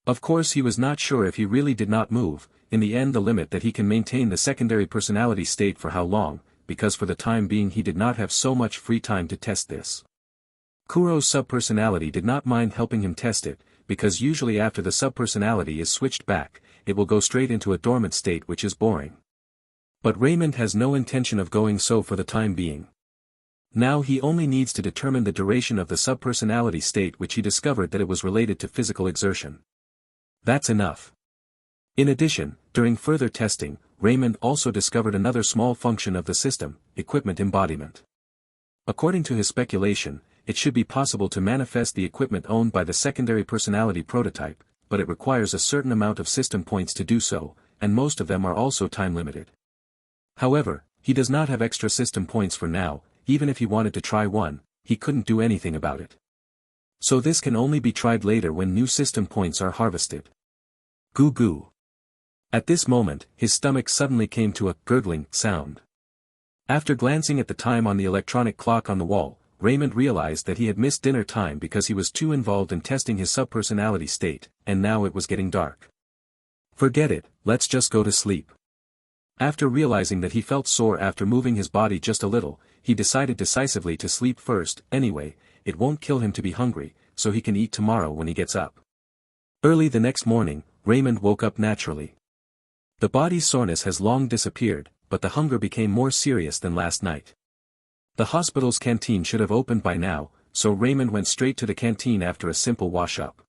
Of course he was not sure if he really did not move, in the end the limit that he can maintain the secondary personality state for how long, because for the time being he did not have so much free time to test this. Kuro's subpersonality did not mind helping him test it, because usually after the subpersonality is switched back, it will go straight into a dormant state which is boring. But Raymond has no intention of going so for the time being. Now he only needs to determine the duration of the subpersonality state, which he discovered that it was related to physical exertion. That's enough. In addition, during further testing, Raymond also discovered another small function of the system: equipment embodiment. According to his speculation, it should be possible to manifest the equipment owned by the secondary personality prototype, but it requires a certain amount of system points to do so, and most of them are also time-limited. However, he does not have extra system points for now. Even if he wanted to try one, he couldn't do anything about it. So this can only be tried later when new system points are harvested. Goo goo. At this moment, his stomach suddenly came to a gurgling sound. After glancing at the time on the electronic clock on the wall, Raymond realized that he had missed dinner time because he was too involved in testing his subpersonality state, and now it was getting dark. Forget it, let's just go to sleep. After realizing that he felt sore after moving his body just a little, he decided decisively to sleep first. Anyway, it won't kill him to be hungry, so he can eat tomorrow when he gets up. Early the next morning, Raymond woke up naturally. The body's soreness has long disappeared, but the hunger became more serious than last night. The hospital's canteen should have opened by now, so Raymond went straight to the canteen after a simple wash-up.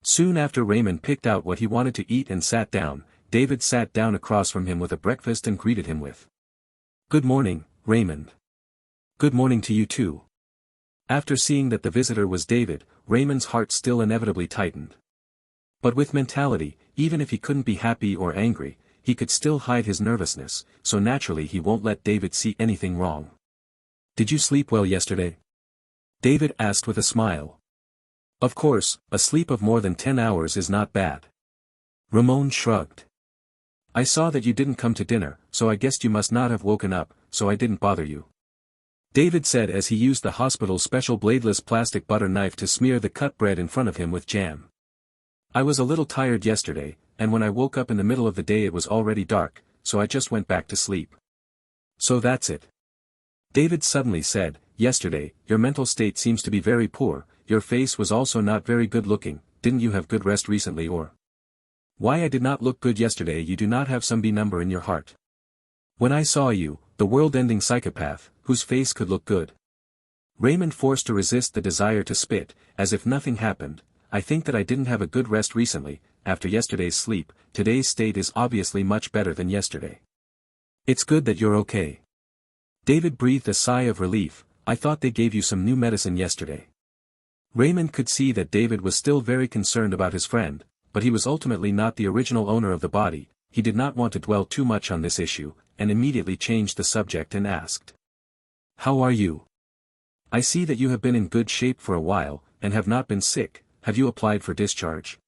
Soon after Raymond picked out what he wanted to eat and sat down, David sat down across from him with a breakfast and greeted him with, "Good morning, Raymond." "Good morning to you too." After seeing that the visitor was David, Raymond's heart still inevitably tightened. But with mentality, even if he couldn't be happy or angry, he could still hide his nervousness, so naturally he won't let David see anything wrong. "Did you sleep well yesterday?" David asked with a smile. "Of course, a sleep of more than 10 hours is not bad." Raymond shrugged. "I saw that you didn't come to dinner, so I guessed you must not have woken up, so I didn't bother you," David said as he used the hospital's special bladeless plastic butter knife to smear the cut bread in front of him with jam. "I was a little tired yesterday, and when I woke up in the middle of the day it was already dark, so I just went back to sleep." "So that's it," David suddenly said. "Yesterday, your mental state seems to be very poor, your face was also not very good looking. Didn't you have good rest recently or?" "Why I did not look good yesterday? You do not have some B number in your heart. When I saw you, the world-ending psychopath, whose face could look good." Raymond forced to resist the desire to spit, as if nothing happened. "I think that I didn't have a good rest recently, after yesterday's sleep. Today's state is obviously much better than yesterday." "It's good that you're okay." David breathed a sigh of relief. "I thought they gave you some new medicine yesterday." Raymond could see that David was still very concerned about his friend, but he was ultimately not the original owner of the body. He did not want to dwell too much on this issue, and immediately changed the subject and asked, "How are you? I see that you have been in good shape for a while, and have not been sick. Have you applied for discharge?"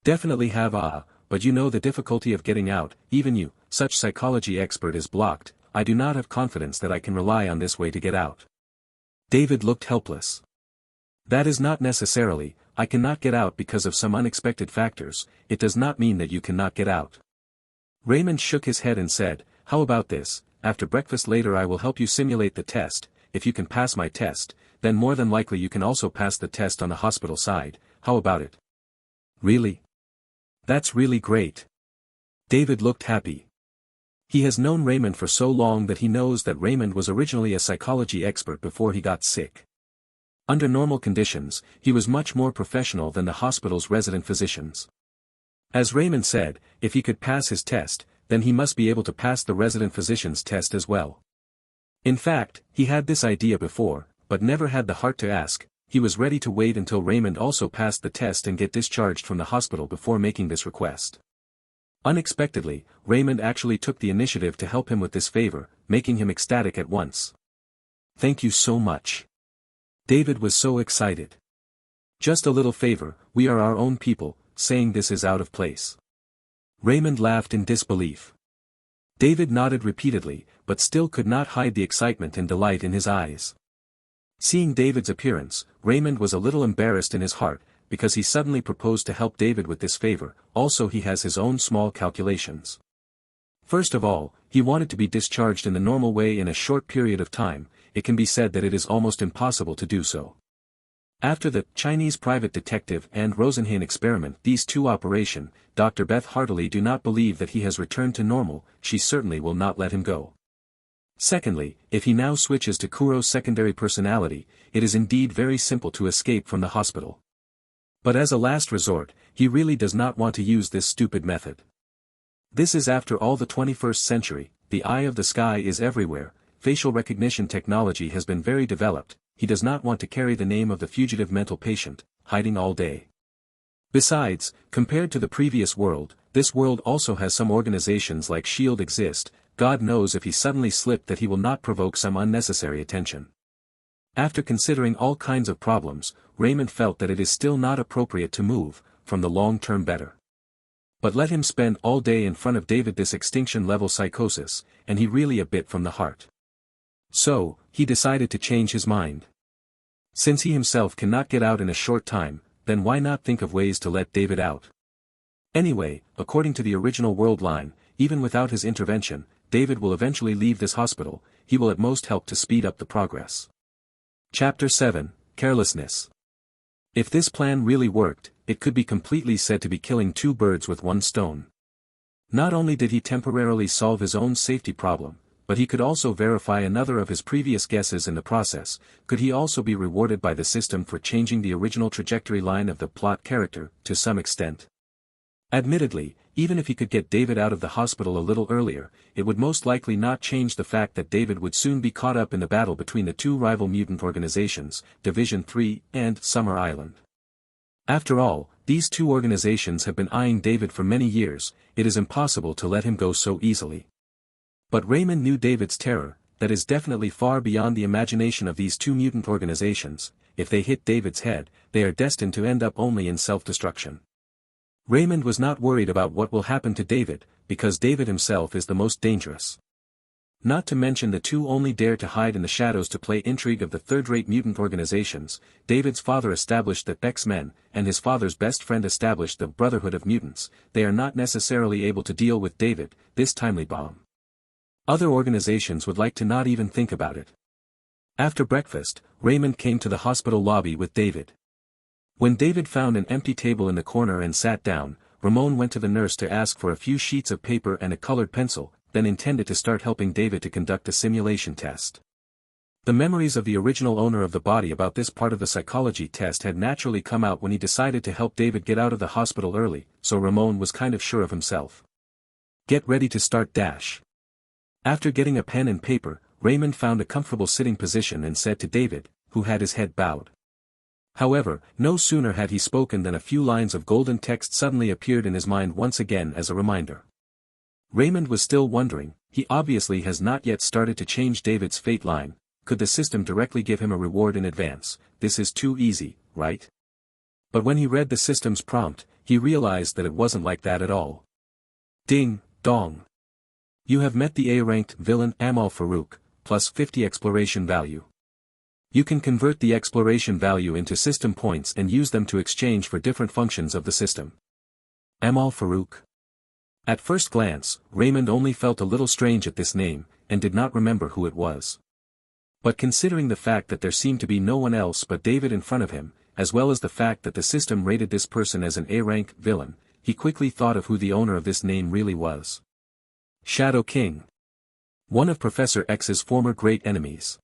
"Definitely have, but you know the difficulty of getting out, even you, such psychology expert, is blocked. I do not have confidence that I can rely on this way to get out." David looked helpless. "That is not necessarily, I cannot get out because of some unexpected factors, it does not mean that you cannot get out." Raymond shook his head and said, "How about this, after breakfast later I will help you simulate the test. If you can pass my test, then more than likely you can also pass the test on the hospital side. How about it?" "Really? That's really great." David looked happy. He has known Raymond for so long that he knows that Raymond was originally a psychology expert before he got sick. Under normal conditions, he was much more professional than the hospital's resident physicians. As Raymond said, if he could pass his test, then he must be able to pass the resident physician's test as well. In fact, he had this idea before, but never had the heart to ask. He was ready to wait until Raymond also passed the test and get discharged from the hospital before making this request. Unexpectedly, Raymond actually took the initiative to help him with this favor, making him ecstatic at once. "Thank you so much." David was so excited. "Just a little favor, we are our own people, saying this is out of place." Raymond laughed in disbelief. David nodded repeatedly, but still could not hide the excitement and delight in his eyes. Seeing David's appearance, Raymond was a little embarrassed in his heart, because he suddenly proposed to help David with this favor. Also he has his own small calculations. First of all, he wanted to be discharged in the normal way in a short period of time. It can be said that it is almost impossible to do so. After the Chinese private detective and Rosenhan experiment, these two operation, Dr. Beth heartily do not believe that he has returned to normal. She certainly will not let him go. Secondly, if he now switches to Kuro's secondary personality, it is indeed very simple to escape from the hospital. But as a last resort, he really does not want to use this stupid method. This is after all the 21st century, the eye of the sky is everywhere, facial recognition technology has been very developed. He does not want to carry the name of the fugitive mental patient, hiding all day. Besides, compared to the previous world, this world also has some organizations like S.H.I.E.L.D. exist. God knows if he suddenly slipped that he will not provoke some unnecessary attention. After considering all kinds of problems, Raymond felt that it is still not appropriate to move, from the long-term better. But let him spend all day in front of David this extinction-level psychosis, and he really a bit from the heart. So, he decided to change his mind. Since he himself cannot get out in a short time, then why not think of ways to let David out? Anyway, according to the original world line, even without his intervention, David will eventually leave this hospital, he will at most help to speed up the progress. Chapter 7, Carelessness. If this plan really worked, it could be completely said to be killing two birds with one stone. Not only did he temporarily solve his own safety problem, but he could also verify another of his previous guesses in the process. Could he also be rewarded by the system for changing the original trajectory line of the plot character, to some extent? Admittedly, even if he could get David out of the hospital a little earlier, it would most likely not change the fact that David would soon be caught up in the battle between the two rival mutant organizations, Division 3 and Summer Island. After all, these two organizations have been eyeing David for many years. It is impossible to let him go so easily. But Raymond knew David's terror, that is definitely far beyond the imagination of these two mutant organizations. If they hit David's head, they are destined to end up only in self-destruction. Raymond was not worried about what will happen to David, because David himself is the most dangerous. Not to mention the two only dare to hide in the shadows to play intrigue of the third-rate mutant organizations. David's father established the X-Men, and his father's best friend established the Brotherhood of Mutants. They are not necessarily able to deal with David, this timely bomb. Other organizations would like to not even think about it. After breakfast, Raymond came to the hospital lobby with David. When David found an empty table in the corner and sat down, Ramon went to the nurse to ask for a few sheets of paper and a colored pencil, then intended to start helping David to conduct a simulation test. The memories of the original owner of the body about this part of the psychology test had naturally come out when he decided to help David get out of the hospital early, so Ramon was kind of sure of himself. Get ready to start dash. After getting a pen and paper, Raymond found a comfortable sitting position and said to David, who had his head bowed. However, no sooner had he spoken than a few lines of golden text suddenly appeared in his mind once again as a reminder. Raymond was still wondering, he obviously has not yet started to change David's fate line. Could the system directly give him a reward in advance? This is too easy, right? But when he read the system's prompt, he realized that it wasn't like that at all. Ding, dong. You have met the A-ranked villain Amal Farouk, plus 50 exploration value. You can convert the exploration value into system points and use them to exchange for different functions of the system. Amal Farouk. At first glance, Raymond only felt a little strange at this name, and did not remember who it was. But considering the fact that there seemed to be no one else but David in front of him, as well as the fact that the system rated this person as an A-rank villain, he quickly thought of who the owner of this name really was. Shadow King. One of Professor X's former great enemies.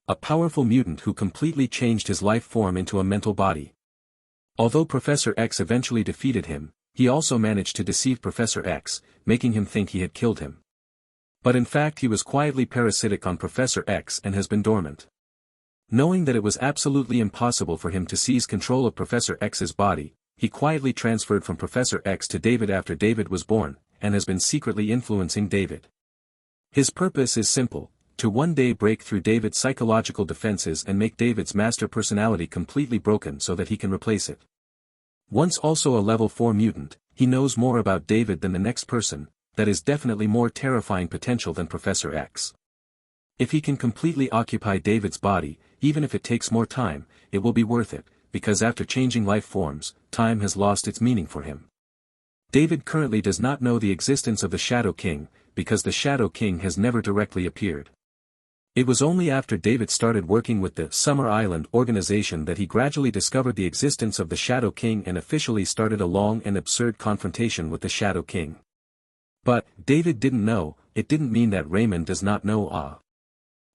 A powerful mutant who completely changed his life form into a mental body. Although Professor X eventually defeated him, he also managed to deceive Professor X, making him think he had killed him. But in fact he was quietly parasitic on Professor X and has been dormant. Knowing that it was absolutely impossible for him to seize control of Professor X's body, he quietly transferred from Professor X to David after David was born, and has been secretly influencing David. His purpose is simple: to one day break through David's psychological defenses and make David's master personality completely broken so that he can replace it. Once also a level 4 mutant, he knows more about David than the next person. That is definitely more terrifying potential than Professor X. If he can completely occupy David's body, even if it takes more time, it will be worth it, because after changing life forms, time has lost its meaning for him. David currently does not know the existence of the Shadow King, because the Shadow King has never directly appeared. It was only after David started working with the Summer Island organization that he gradually discovered the existence of the Shadow King and officially started a long and absurd confrontation with the Shadow King. But, David didn't know, it didn't mean that Raymond does not know.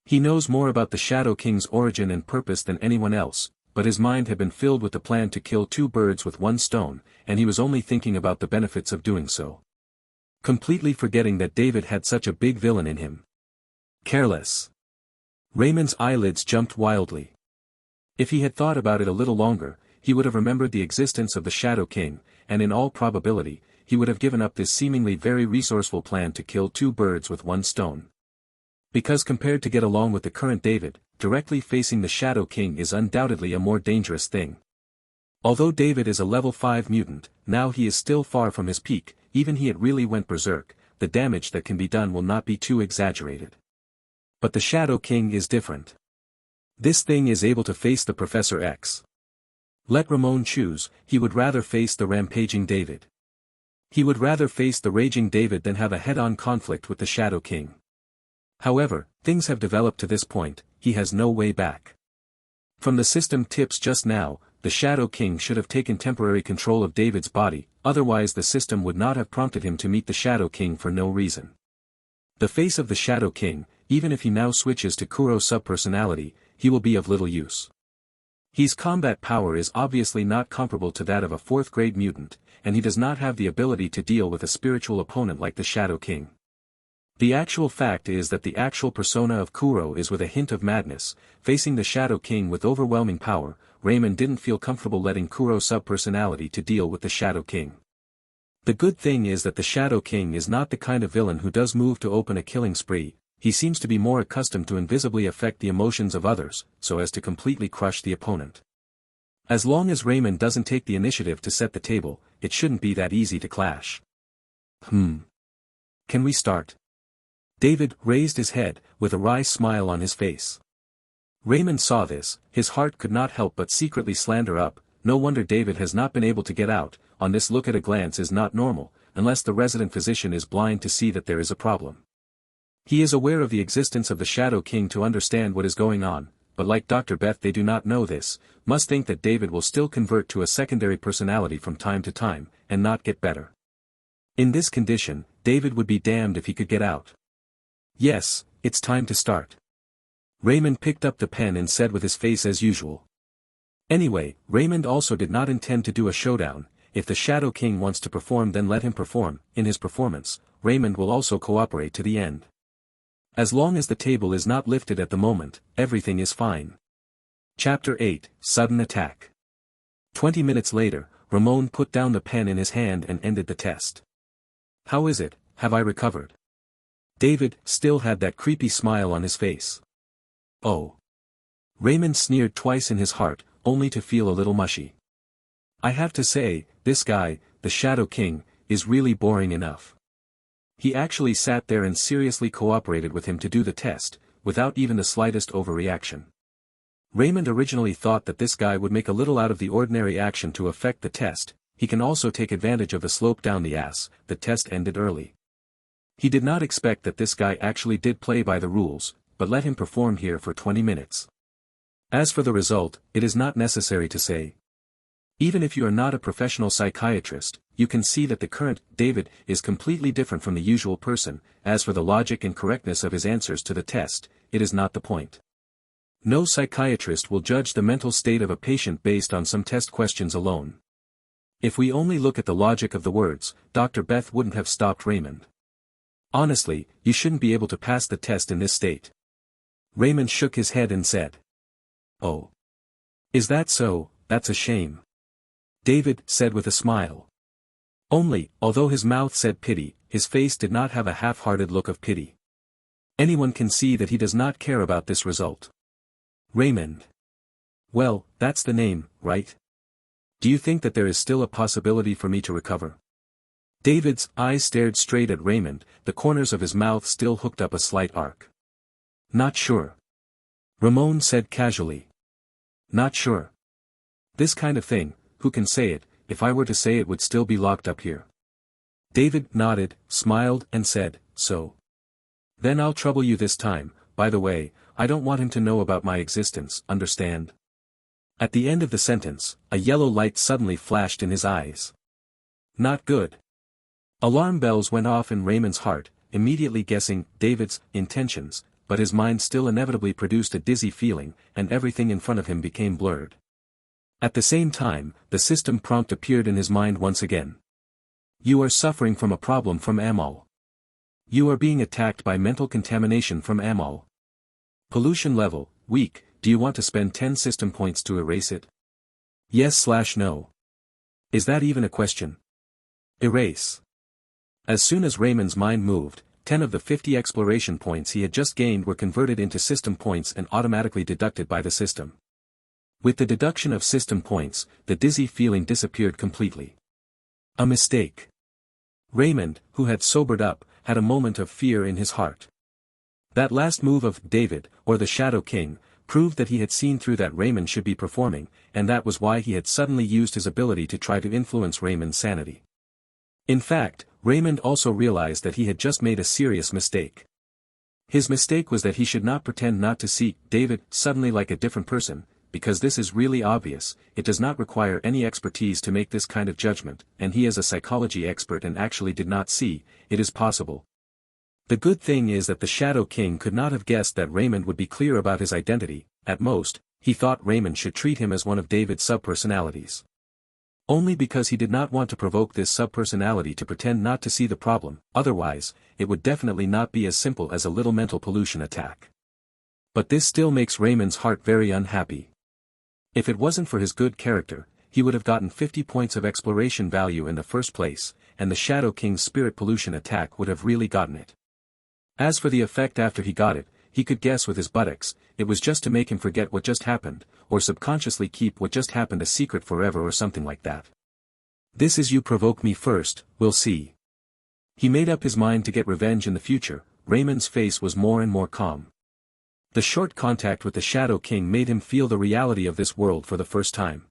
He knows more about the Shadow King's origin and purpose than anyone else, but his mind had been filled with the plan to kill two birds with one stone, and he was only thinking about the benefits of doing so. Completely forgetting that David had such a big villain in him. Careless. Raymond's eyelids jumped wildly. If he had thought about it a little longer, he would have remembered the existence of the Shadow King, and in all probability, he would have given up this seemingly very resourceful plan to kill two birds with one stone. Because compared to get along with the current David, directly facing the Shadow King is undoubtedly a more dangerous thing. Although David is a level 5 mutant, now he is still far from his peak. Even he it really went berserk, the damage that can be done will not be too exaggerated. But the Shadow King is different. This thing is able to face the Professor X. Let Ramon choose, he would rather face the rampaging David. He would rather face the raging David than have a head-on conflict with the Shadow King. However, things have developed to this point, he has no way back. From the system tips just now, the Shadow King should have taken temporary control of David's body, otherwise the system would not have prompted him to meet the Shadow King for no reason. The face of the Shadow King, even if he now switches to Kuro's subpersonality, he will be of little use. His combat power is obviously not comparable to that of a 4th-grade mutant, and he does not have the ability to deal with a spiritual opponent like the Shadow King. The actual fact is that the actual persona of Kuro is with a hint of madness, facing the Shadow King with overwhelming power. Raymond didn't feel comfortable letting Kuro's subpersonality to deal with the Shadow King. The good thing is that the Shadow King is not the kind of villain who does move to open a killing spree. He seems to be more accustomed to invisibly affect the emotions of others, so as to completely crush the opponent. As long as Raymond doesn't take the initiative to set the table, it shouldn't be that easy to clash. Can we start? David raised his head, with a wry smile on his face. Raymond saw this, his heart could not help but secretly slander up. No wonder David has not been able to get out. On this look at a glance is not normal, unless the resident physician is blind to see that there is a problem. He is aware of the existence of the Shadow King to understand what is going on, but like Dr. Beth they do not know this, must think that David will still convert to a secondary personality from time to time, and not get better. In this condition, David would be damned if he could get out. Yes, it's time to start. Raymond picked up the pen and said with his face as usual. Anyway, Raymond also did not intend to do a showdown. If the Shadow King wants to perform, then let him perform. In his performance, Raymond will also cooperate to the end. As long as the table is not lifted at the moment, everything is fine. Chapter 8, Sudden Attack. 20 minutes later, Raymond put down the pen in his hand and ended the test. How is it, have I recovered? David still had that creepy smile on his face. Oh. Raymond sneered twice in his heart, only to feel a little mushy. I have to say, this guy, the Shadow King, is really boring enough. He actually sat there and seriously cooperated with him to do the test, without even the slightest overreaction. Raymond originally thought that this guy would make a little out of the ordinary action to affect the test. He can also take advantage of the slope down the ass. The test ended early. He did not expect that this guy actually did play by the rules, but let him perform here for 20 minutes. As for the result, it is not necessary to say. Even if you are not a professional psychiatrist, you can see that the current David is completely different from the usual person. As for the logic and correctness of his answers to the test, it is not the point. No psychiatrist will judge the mental state of a patient based on some test questions alone. If we only look at the logic of the words, Dr. Beth wouldn't have stopped Raymond. Honestly, you shouldn't be able to pass the test in this state. Raymond shook his head and said. Oh. Is that so? That's a shame. David said with a smile. Only, although his mouth said pity, his face did not have a half-hearted look of pity. Anyone can see that he does not care about this result. Raymond. Well, that's the name, right? Do you think that there is still a possibility for me to recover? David's eyes stared straight at Raymond, the corners of his mouth still hooked up a slight arc. Not sure. Raymond said casually. Not sure. This kind of thing, who can say it? If I were to say it would still be locked up here. David nodded, smiled and said, so. Then I'll trouble you this time. By the way, I don't want him to know about my existence, understand? At the end of the sentence, a yellow light suddenly flashed in his eyes. Not good. Alarm bells went off in Raymond's heart, immediately guessing David's intentions, but his mind still inevitably produced a dizzy feeling, and everything in front of him became blurred. At the same time, the system prompt appeared in his mind once again. You are suffering from a problem from Amal. You are being attacked by mental contamination from Amal. Pollution level, weak. Do you want to spend 10 system points to erase it? Yes/no. Is that even a question? Erase. As soon as Raymond's mind moved, 10 of the 50 exploration points he had just gained were converted into system points and automatically deducted by the system. With the deduction of system points, the dizzy feeling disappeared completely. A mistake. Raymond, who had sobered up, had a moment of fear in his heart. That last move of David, or the Shadow King, proved that he had seen through that Raymond should be performing, and that was why he had suddenly used his ability to try to influence Raymond's sanity. In fact, Raymond also realized that he had just made a serious mistake. His mistake was that he should not pretend not to see David suddenly like a different person, because this is really obvious. It does not require any expertise to make this kind of judgment, and he is a psychology expert and actually did not see. It is possible. The good thing is that the Shadow King could not have guessed that Raymond would be clear about his identity. At most, he thought Raymond should treat him as one of David's subpersonalities. Only because he did not want to provoke this subpersonality to pretend not to see the problem, otherwise, it would definitely not be as simple as a little mental pollution attack. But this still makes Raymond's heart very unhappy. If it wasn't for his good character, he would have gotten 50 points of exploration value in the first place, and the Shadow King's spirit pollution attack would have really gotten it. As for the effect after he got it, he could guess with his buttocks. It was just to make him forget what just happened, or subconsciously keep what just happened a secret forever or something like that. This is you provoke me first, we'll see. He made up his mind to get revenge in the future. Raymond's face was more and more calm. The short contact with the Shadow King made him feel the reality of this world for the first time.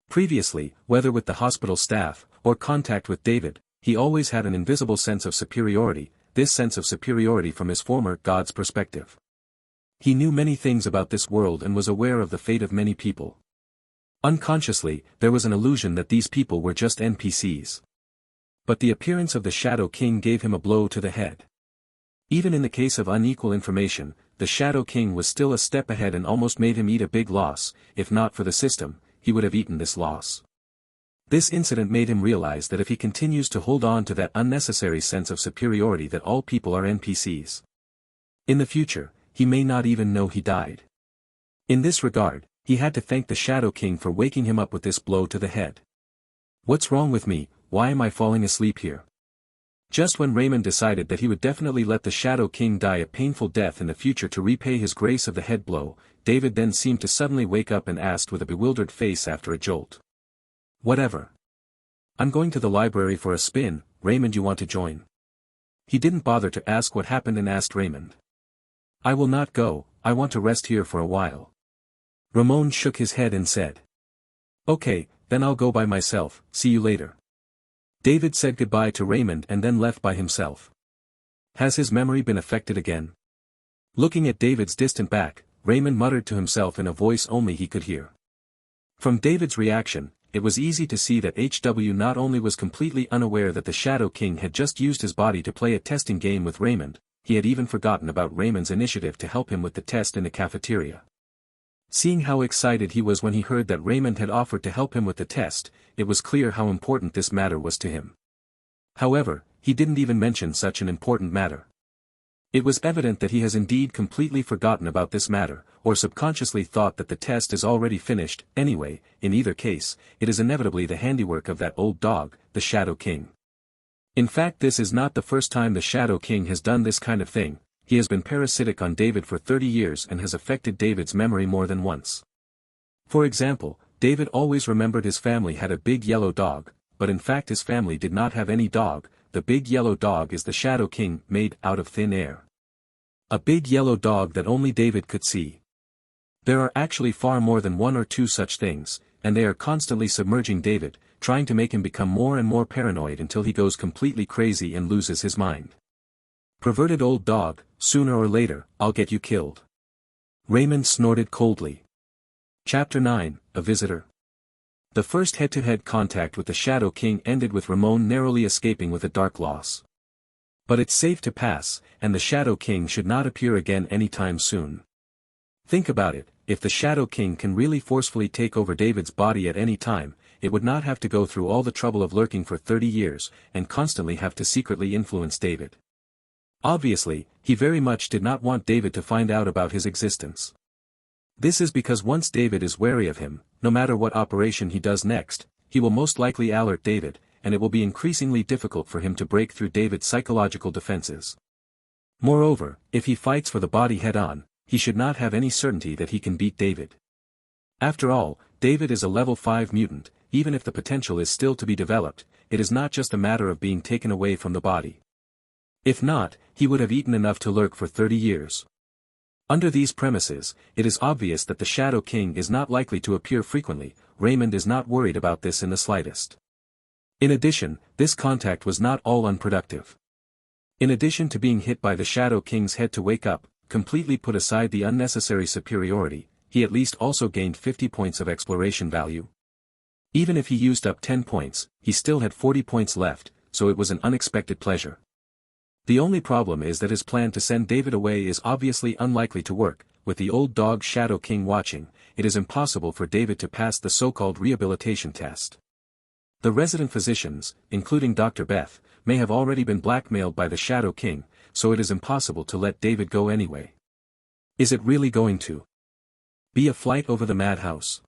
Previously, whether with the hospital staff, or contact with David, he always had an invisible sense of superiority, this sense of superiority from his former God's perspective. He knew many things about this world and was aware of the fate of many people. Unconsciously, there was an illusion that these people were just NPCs. But the appearance of the Shadow King gave him a blow to the head. Even in the case of unequal information, the Shadow King was still a step ahead and almost made him eat a big loss. If not for the system, he would have eaten this loss. This incident made him realize that if he continues to hold on to that unnecessary sense of superiority that all people are NPCs. In the future, he may not even know he died. In this regard, he had to thank the Shadow King for waking him up with this blow to the head. What's wrong with me? Why am I falling asleep here? Just when Raymond decided that he would definitely let the Shadow King die a painful death in the future to repay his grace of the head blow, David then seemed to suddenly wake up and asked with a bewildered face after a jolt. Whatever. I'm going to the library for a spin. Raymond, you want to join? He didn't bother to ask what happened and asked Raymond. I will not go, I want to rest here for a while. Raymond shook his head and said. Okay, then I'll go by myself, see you later. David said goodbye to Raymond and then left by himself. Has his memory been affected again? Looking at David's distant back, Raymond muttered to himself in a voice only he could hear. From David's reaction, it was easy to see that HW not only was completely unaware that the Shadow King had just used his body to play a testing game with Raymond, he had even forgotten about Raymond's initiative to help him with the test in the cafeteria. Seeing how excited he was when he heard that Raymond had offered to help him with the test, it was clear how important this matter was to him. However, he didn't even mention such an important matter. It was evident that he has indeed completely forgotten about this matter, or subconsciously thought that the test is already finished. Anyway, in either case, it is inevitably the handiwork of that old dog, the Shadow King. In fact, this is not the first time the Shadow King has done this kind of thing. He has been parasitic on David for 30 years and has affected David's memory more than once. For example, David always remembered his family had a big yellow dog, but in fact his family did not have any dog. The big yellow dog is the Shadow King made out of thin air. A big yellow dog that only David could see. There are actually far more than one or two such things, and they are constantly submerging David, trying to make him become more and more paranoid until he goes completely crazy and loses his mind. Perverted old dog, sooner or later, I'll get you killed. Raymond snorted coldly. Chapter 9, A Visitor. The first head-to-head contact with the Shadow King ended with Raymond narrowly escaping with a dark loss. But it's safe to pass, and the Shadow King should not appear again anytime soon. Think about it, if the Shadow King can really forcefully take over David's body at any time, it would not have to go through all the trouble of lurking for 30 years, and constantly have to secretly influence David. Obviously, he very much did not want David to find out about his existence. This is because once David is wary of him, no matter what operation he does next, he will most likely alert David, and it will be increasingly difficult for him to break through David's psychological defenses. Moreover, if he fights for the body head-on, he should not have any certainty that he can beat David. After all, David is a level 5 mutant. Even if the potential is still to be developed, it is not just a matter of being taken away from the body. If not, he would have eaten enough to lurk for 30 years. Under these premises, it is obvious that the Shadow King is not likely to appear frequently. Raymond is not worried about this in the slightest. In addition, this contact was not all unproductive. In addition to being hit by the Shadow King's head to wake up, completely put aside the unnecessary superiority, he at least also gained 50 points of exploration value. Even if he used up 10 points, he still had 40 points left, so it was an unexpected pleasure. The only problem is that his plan to send David away is obviously unlikely to work. With the old dog Shadow King watching, it is impossible for David to pass the so-called rehabilitation test. The resident physicians, including Dr. Beth, may have already been blackmailed by the Shadow King, so it is impossible to let David go anyway. Is it really going to be a flight over the madhouse?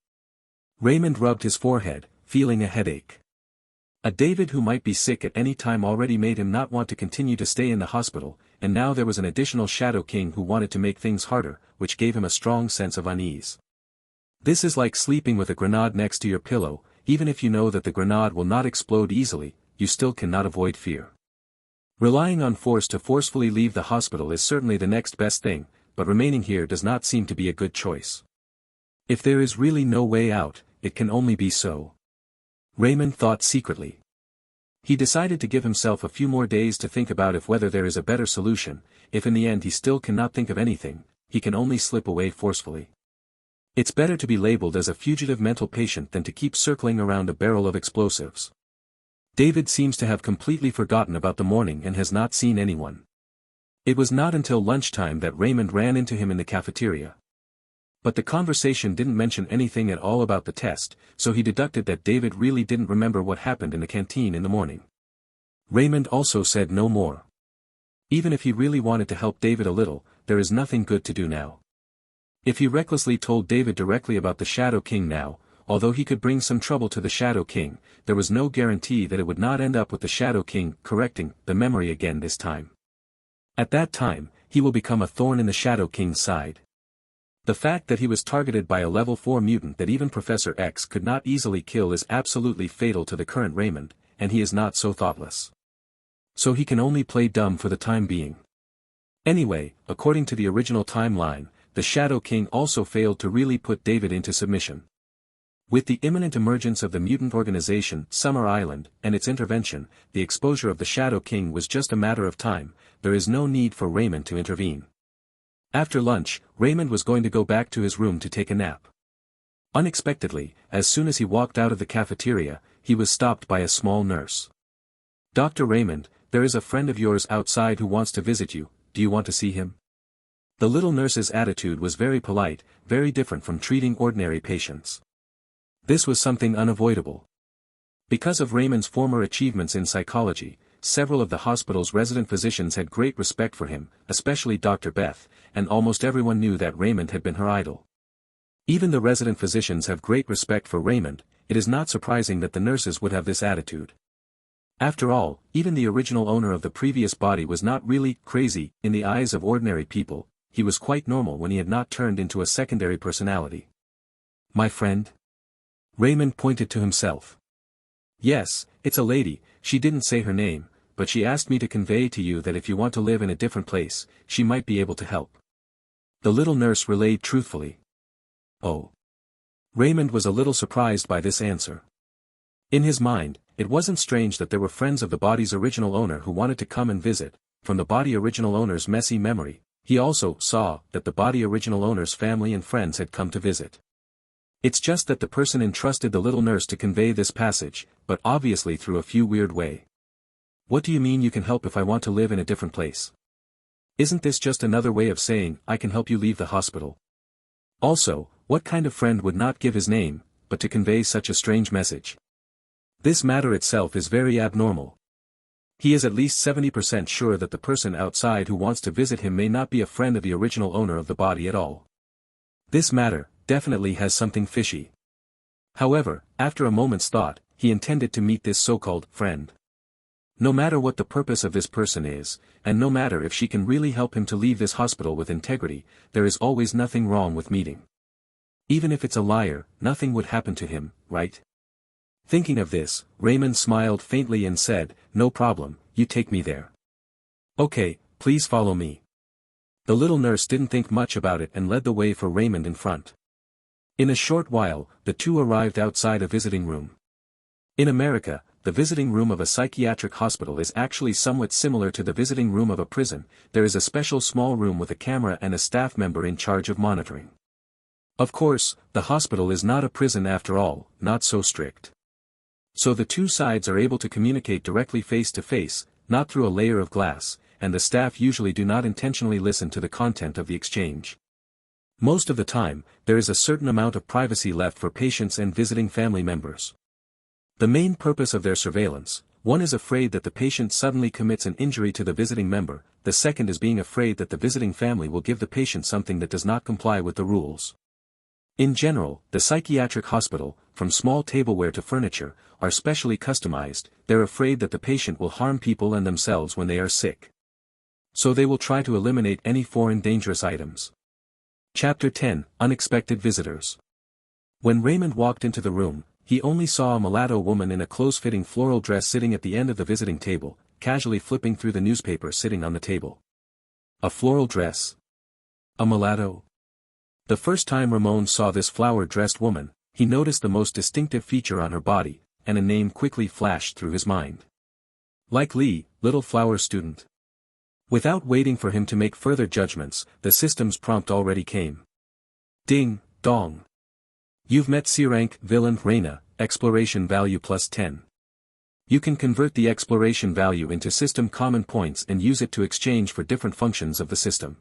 Raymond rubbed his forehead, feeling a headache. A David who might be sick at any time already made him not want to continue to stay in the hospital, and now there was an additional Shadow King who wanted to make things harder, which gave him a strong sense of unease. This is like sleeping with a grenade next to your pillow. Even if you know that the grenade will not explode easily, you still cannot avoid fear. Relying on force to forcefully leave the hospital is certainly the next best thing, but remaining here does not seem to be a good choice. If there is really no way out, it can only be so. Raymond thought secretly. He decided to give himself a few more days to think about whether there is a better solution. If in the end he still cannot think of anything, he can only slip away forcefully. It's better to be labeled as a fugitive mental patient than to keep circling around a barrel of explosives. David seems to have completely forgotten about the morning and has not seen anyone. It was not until lunchtime that Raymond ran into him in the cafeteria. But the conversation didn't mention anything at all about the test, so he deducted that David really didn't remember what happened in the canteen in the morning. Raymond also said no more. Even if he really wanted to help David a little, there is nothing good to do now. If he recklessly told David directly about the Shadow King now, although he could bring some trouble to the Shadow King, there was no guarantee that it would not end up with the Shadow King correcting the memory again this time. At that time, he will become a thorn in the Shadow King's side. The fact that he was targeted by a level 4 mutant that even Professor X could not easily kill is absolutely fatal to the current Raymond, and he is not so thoughtless. So he can only play dumb for the time being. Anyway, according to the original timeline, the Shadow King also failed to really put David into submission. With the imminent emergence of the mutant organization Summer Island and its intervention, the exposure of the Shadow King was just a matter of time. There is no need for Raymond to intervene. After lunch, Raymond was going to go back to his room to take a nap. Unexpectedly, as soon as he walked out of the cafeteria, he was stopped by a small nurse. "Dr. Raymond, there is a friend of yours outside who wants to visit you. Do you want to see him?" The little nurse's attitude was very polite, very different from treating ordinary patients. This was something unavoidable. Because of Raymond's former achievements in psychology, several of the hospital's resident physicians had great respect for him, especially Dr. Beth, and almost everyone knew that Raymond had been her idol. Even the resident physicians have great respect for Raymond. It is not surprising that the nurses would have this attitude. After all, even the original owner of the previous body was not really crazy in the eyes of ordinary people. He was quite normal when he had not turned into a secondary personality. "My friend?" Raymond pointed to himself. "Yes, it's a lady. She didn't say her name, but she asked me to convey to you that if you want to live in a different place, she might be able to help." The little nurse relayed truthfully. Oh. Raymond was a little surprised by this answer. In his mind, it wasn't strange that there were friends of the body's original owner who wanted to come and visit. From the body original owner's messy memory, he also saw that the body original owner's family and friends had come to visit. It's just that the person entrusted the little nurse to convey this passage, but obviously through a few weird way. "What do you mean you can help if I want to live in a different place? Isn't this just another way of saying, I can help you leave the hospital? Also, what kind of friend would not give his name, but to convey such a strange message? This matter itself is very abnormal. He is at least 70% sure that the person outside who wants to visit him may not be a friend of the original owner of the body at all. This matter definitely has something fishy. However, after a moment's thought, he intended to meet this so-called friend. No matter what the purpose of this person is, and no matter if she can really help him to leave this hospital with integrity, there is always nothing wrong with meeting. Even if it's a liar, nothing would happen to him, right? Thinking of this, Raymond smiled faintly and said, "No problem, you take me there." "Okay, please follow me." The little nurse didn't think much about it and led the way for Raymond in front. In a short while, the two arrived outside a visiting room. In America, the visiting room of a psychiatric hospital is actually somewhat similar to the visiting room of a prison. There is a special small room with a camera and a staff member in charge of monitoring. Of course, the hospital is not a prison after all, not so strict. So the two sides are able to communicate directly face to face, not through a layer of glass, and the staff usually do not intentionally listen to the content of the exchange. Most of the time, there is a certain amount of privacy left for patients and visiting family members. The main purpose of their surveillance: one is afraid that the patient suddenly commits an injury to the visiting member, the second is being afraid that the visiting family will give the patient something that does not comply with the rules. In general, the psychiatric hospital, from small tableware to furniture, are specially customized. They're afraid that the patient will harm people and themselves when they are sick. So they will try to eliminate any foreign dangerous items. Chapter 10: Unexpected Visitors. When Raymond walked into the room, he only saw a mulatto woman in a close-fitting floral dress sitting at the end of the visiting table, casually flipping through the newspaper sitting on the table. A floral dress? A mulatto? The first time Raymond saw this flower-dressed woman, he noticed the most distinctive feature on her body, and a name quickly flashed through his mind. Like Lee, little flower student. Without waiting for him to make further judgments, the system's prompt already came. Ding, dong. You've met C-rank villain Raina, exploration value +10. You can convert the exploration value into system common points and use it to exchange for different functions of the system.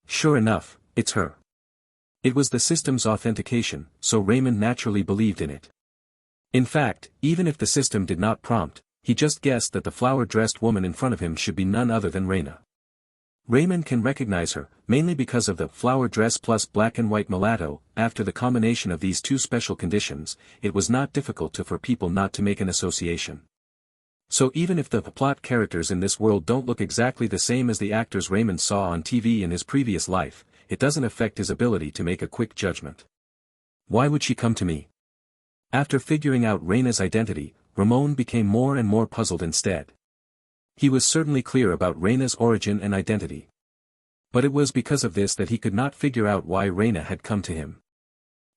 Sure enough, it's her. It was the system's authentication, so Raymond naturally believed in it. In fact, even if the system did not prompt, he just guessed that the flower-dressed woman in front of him should be none other than Raina. Raymond can recognize her, mainly because of the flower dress plus black and white mulatto. After the combination of these two special conditions, it was not difficult for people not to make an association. So even if the plot characters in this world don't look exactly the same as the actors Raymond saw on TV in his previous life, it doesn't affect his ability to make a quick judgment. Why would she come to me? After figuring out Raina's identity, Raymond became more and more puzzled instead. He was certainly clear about Raina's origin and identity. But it was because of this that he could not figure out why Raina had come to him.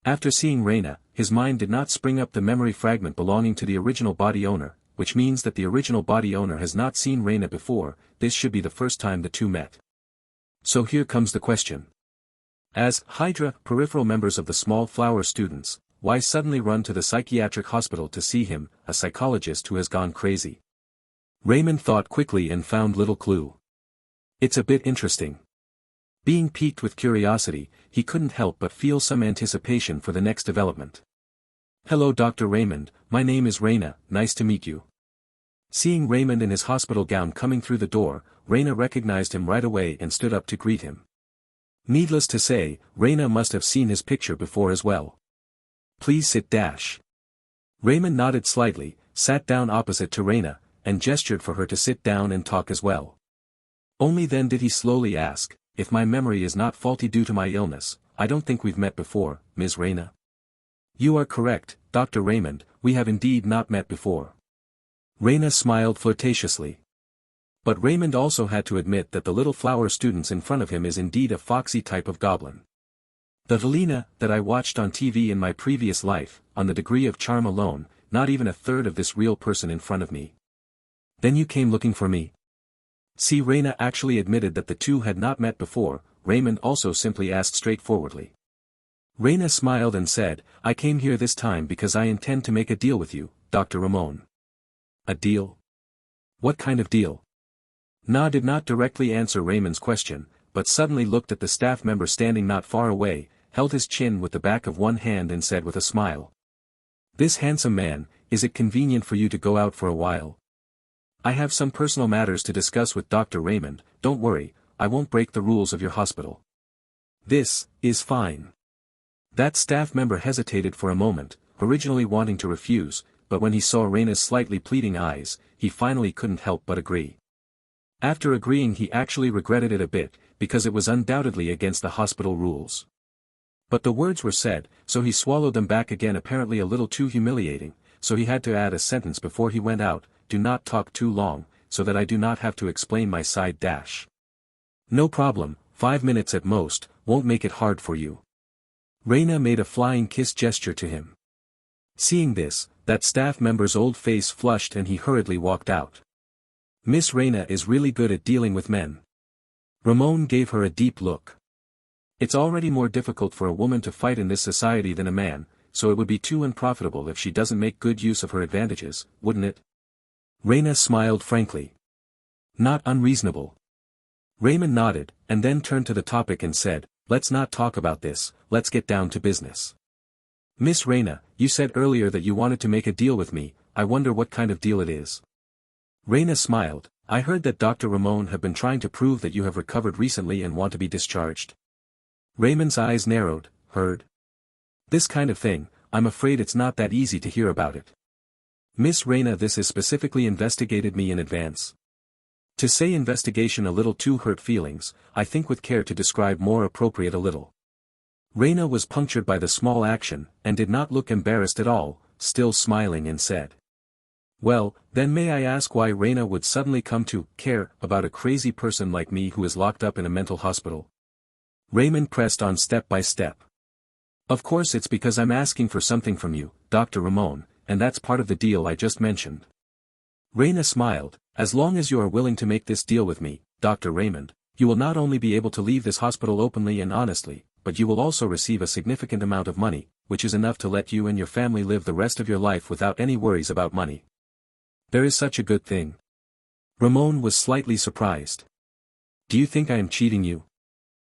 After seeing Raina, his mind did not spring up the memory fragment belonging to the original body owner, which means that the original body owner has not seen Raina before. This should be the first time the two met. So here comes the question. As Hydra peripheral members of the small flower students, why suddenly run to the psychiatric hospital to see him, a psychologist who has gone crazy? Raymond thought quickly and found little clue. It's a bit interesting. Being piqued with curiosity, he couldn't help but feel some anticipation for the next development. Hello Dr. Raymond, my name is Raina, nice to meet you. Seeing Raymond in his hospital gown coming through the door, Raina recognized him right away and stood up to greet him. Needless to say, Raina must have seen his picture before as well. Please sit dash. Raymond nodded slightly, sat down opposite to Raina, and gestured for her to sit down and talk as well. Only then did he slowly ask, if my memory is not faulty due to my illness, I don't think we've met before, Ms. Raina. You are correct, Dr. Raymond, we have indeed not met before. Raina smiled flirtatiously. But Raymond also had to admit that the little flower students in front of him is indeed a foxy type of goblin. The Helena that I watched on TV in my previous life, on the degree of charm alone, not even a third of this real person in front of me. Then you came looking for me. See, Raina actually admitted that the two had not met before. Raymond also simply asked straightforwardly. Raina smiled and said, I came here this time because I intend to make a deal with you, Dr. Raymond. A deal? What kind of deal? Na did not directly answer Raymond's question, but suddenly looked at the staff member standing not far away, held his chin with the back of one hand and said with a smile. This handsome man, is it convenient for you to go out for a while? I have some personal matters to discuss with Dr. Raymond. Don't worry, I won't break the rules of your hospital. This is fine. That staff member hesitated for a moment, originally wanting to refuse, but when he saw Raina's slightly pleading eyes, he finally couldn't help but agree. After agreeing, he actually regretted it a bit, because it was undoubtedly against the hospital rules. But the words were said, so he swallowed them back again, apparently a little too humiliating, so he had to add a sentence before he went out, do not talk too long, so that I do not have to explain my side dash. No problem, 5 minutes at most, won't make it hard for you. Raina made a flying kiss gesture to him. Seeing this, that staff member's old face flushed and he hurriedly walked out. Miss Raina is really good at dealing with men. Ramon gave her a deep look. It's already more difficult for a woman to fight in this society than a man, so it would be too unprofitable if she doesn't make good use of her advantages, wouldn't it? Raina smiled frankly. Not unreasonable. Raymond nodded, and then turned to the topic and said, let's not talk about this, let's get down to business. Miss Raina, you said earlier that you wanted to make a deal with me, I wonder what kind of deal it is. Raina smiled, I heard that Dr. Ramon have been trying to prove that you have recovered recently and want to be discharged. Raymond's eyes narrowed, heard? This kind of thing, I'm afraid it's not that easy to hear about it. Miss Raina, this is specifically investigated me in advance. To say investigation a little too hurt feelings, I think with care to describe more appropriate a little. Raina was punctured by the small action, and did not look embarrassed at all, still smiling and said. Well, then may I ask why Raina would suddenly come to care about a crazy person like me who is locked up in a mental hospital? Raymond pressed on step by step. Of course it's because I'm asking for something from you, Dr. Ramon, and that's part of the deal I just mentioned. Raina smiled, as long as you are willing to make this deal with me, Dr. Raymond, you will not only be able to leave this hospital openly and honestly, but you will also receive a significant amount of money, which is enough to let you and your family live the rest of your life without any worries about money. There is such a good thing. Ramon was slightly surprised. Do you think I am cheating you?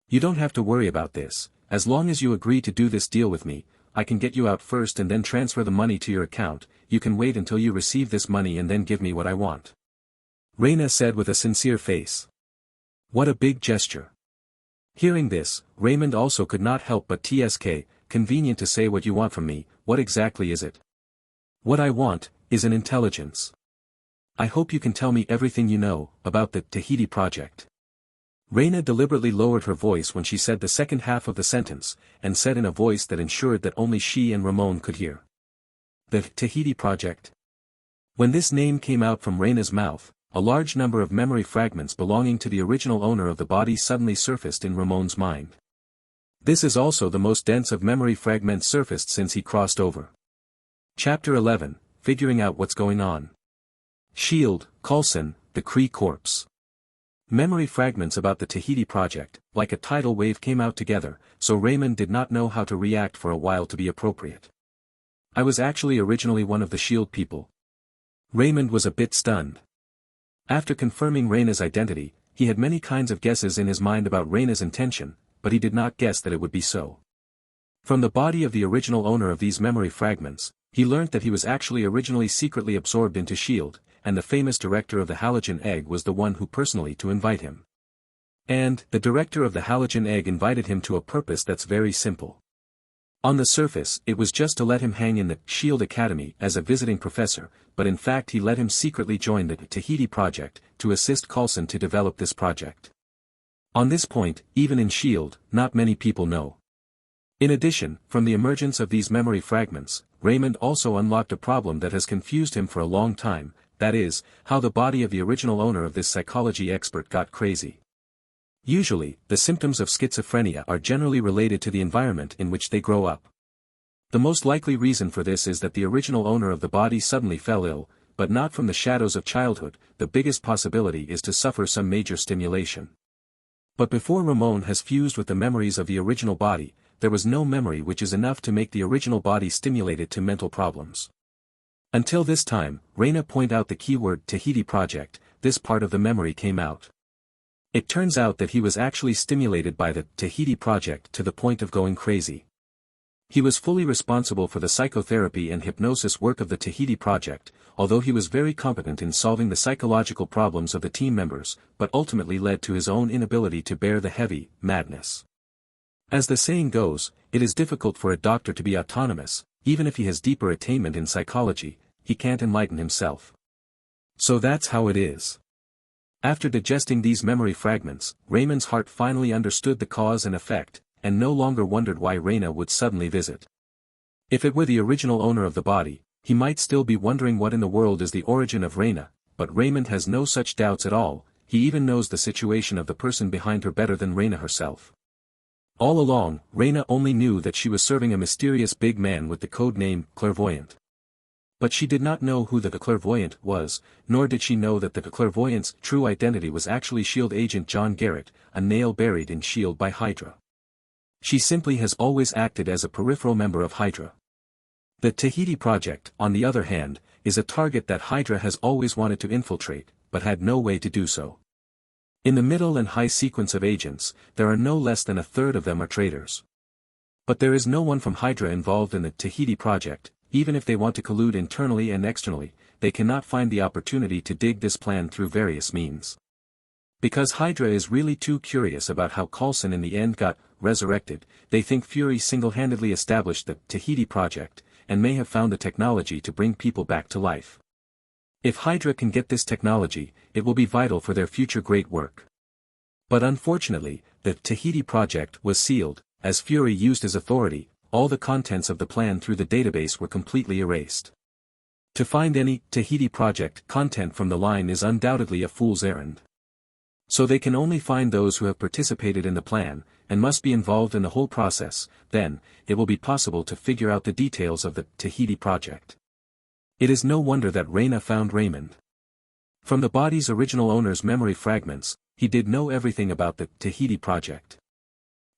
You don't have to worry about this, as long as you agree to do this deal with me, I can get you out first and then transfer the money to your account, you can wait until you receive this money and then give me what I want. Raina said with a sincere face. What a big gesture. Hearing this, Raymond also could not help but tsk, convenient to say what you want from me, what exactly is it? What I want, is an intelligence. I hope you can tell me everything you know, about the Tahiti project. Raina deliberately lowered her voice when she said the second half of the sentence, and said in a voice that ensured that only she and Ramon could hear. The Tahiti project. When this name came out from Raina's mouth, a large number of memory fragments belonging to the original owner of the body suddenly surfaced in Ramon's mind. This is also the most dense of memory fragments surfaced since he crossed over. Chapter 11, Figuring Out What's Going On. Shield, Coulson, the Cree Corpse. Memory fragments about the Tahiti project, like a tidal wave came out together, so Raymond did not know how to react for a while to be appropriate. I was actually originally one of the SHIELD people. Raymond was a bit stunned. After confirming Raina's identity, he had many kinds of guesses in his mind about Raina's intention, but he did not guess that it would be so. From the body of the original owner of these memory fragments, he learnt that he was actually originally secretly absorbed into SHIELD, and the famous director of the halogen egg was the one who personally to invite him. And, the director of the halogen egg invited him to a purpose that's very simple. On the surface, it was just to let him hang in the SHIELD Academy as a visiting professor, but in fact he let him secretly join the Tahiti project, to assist Coulson to develop this project. On this point, even in SHIELD, not many people know. In addition, from the emergence of these memory fragments, Raymond also unlocked a problem that has confused him for a long time, that is, how the body of the original owner of this psychology expert got crazy. Usually, the symptoms of schizophrenia are generally related to the environment in which they grow up. The most likely reason for this is that the original owner of the body suddenly fell ill, but not from the shadows of childhood. The biggest possibility is to suffer some major stimulation. But before Ramon has fused with the memories of the original body, there was no memory which is enough to make the original body stimulated to mental problems. Until this time, Raina pointed out the keyword Tahiti project, this part of the memory came out. It turns out that he was actually stimulated by the Tahiti project to the point of going crazy. He was fully responsible for the psychotherapy and hypnosis work of the Tahiti project, although he was very competent in solving the psychological problems of the team members, but ultimately led to his own inability to bear the heavy madness. As the saying goes, it is difficult for a doctor to be autonomous, even if he has deeper attainment in psychology, he can't enlighten himself. So that's how it is. After digesting these memory fragments, Raymond's heart finally understood the cause and effect, and no longer wondered why Raina would suddenly visit. If it were the original owner of the body, he might still be wondering what in the world is the origin of Raina, but Raymond has no such doubts at all, he even knows the situation of the person behind her better than Raina herself. All along, Raina only knew that she was serving a mysterious big man with the code name Clairvoyant. But she did not know who the Clairvoyant was, nor did she know that the Clairvoyant's true identity was actually S.H.I.E.L.D. agent John Garrett, a nail buried in S.H.I.E.L.D. by Hydra. She simply has always acted as a peripheral member of Hydra. The Tahiti Project, on the other hand, is a target that Hydra has always wanted to infiltrate, but had no way to do so. In the middle and high sequence of agents, there are no less than a third of them are traitors. But there is no one from Hydra involved in the Tahiti Project. Even if they want to collude internally and externally, they cannot find the opportunity to dig this plan through various means. Because Hydra is really too curious about how Coulson in the end got resurrected, they think Fury single-handedly established the Tahiti Project, and may have found the technology to bring people back to life. If Hydra can get this technology, it will be vital for their future great work. But unfortunately, the Tahiti Project was sealed. As Fury used his authority, all the contents of the plan through the database were completely erased. To find any Tahiti Project content from the line is undoubtedly a fool's errand. So they can only find those who have participated in the plan, and must be involved in the whole process. Then, it will be possible to figure out the details of the Tahiti Project. It is no wonder that Raina found Raymond. From the body's original owner's memory fragments, he did know everything about the Tahiti Project.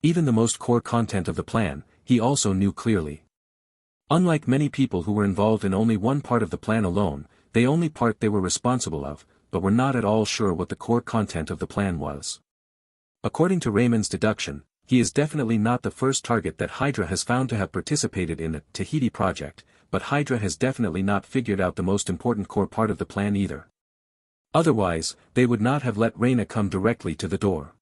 Even the most core content of the plan, he also knew clearly. Unlike many people who were involved in only one part of the plan alone, the only part they were responsible of, but were not at all sure what the core content of the plan was. According to Raymond's deduction, he is definitely not the first target that Hydra has found to have participated in the Tahiti Project, but Hydra has definitely not figured out the most important core part of the plan either. Otherwise, they would not have let Raina come directly to the door.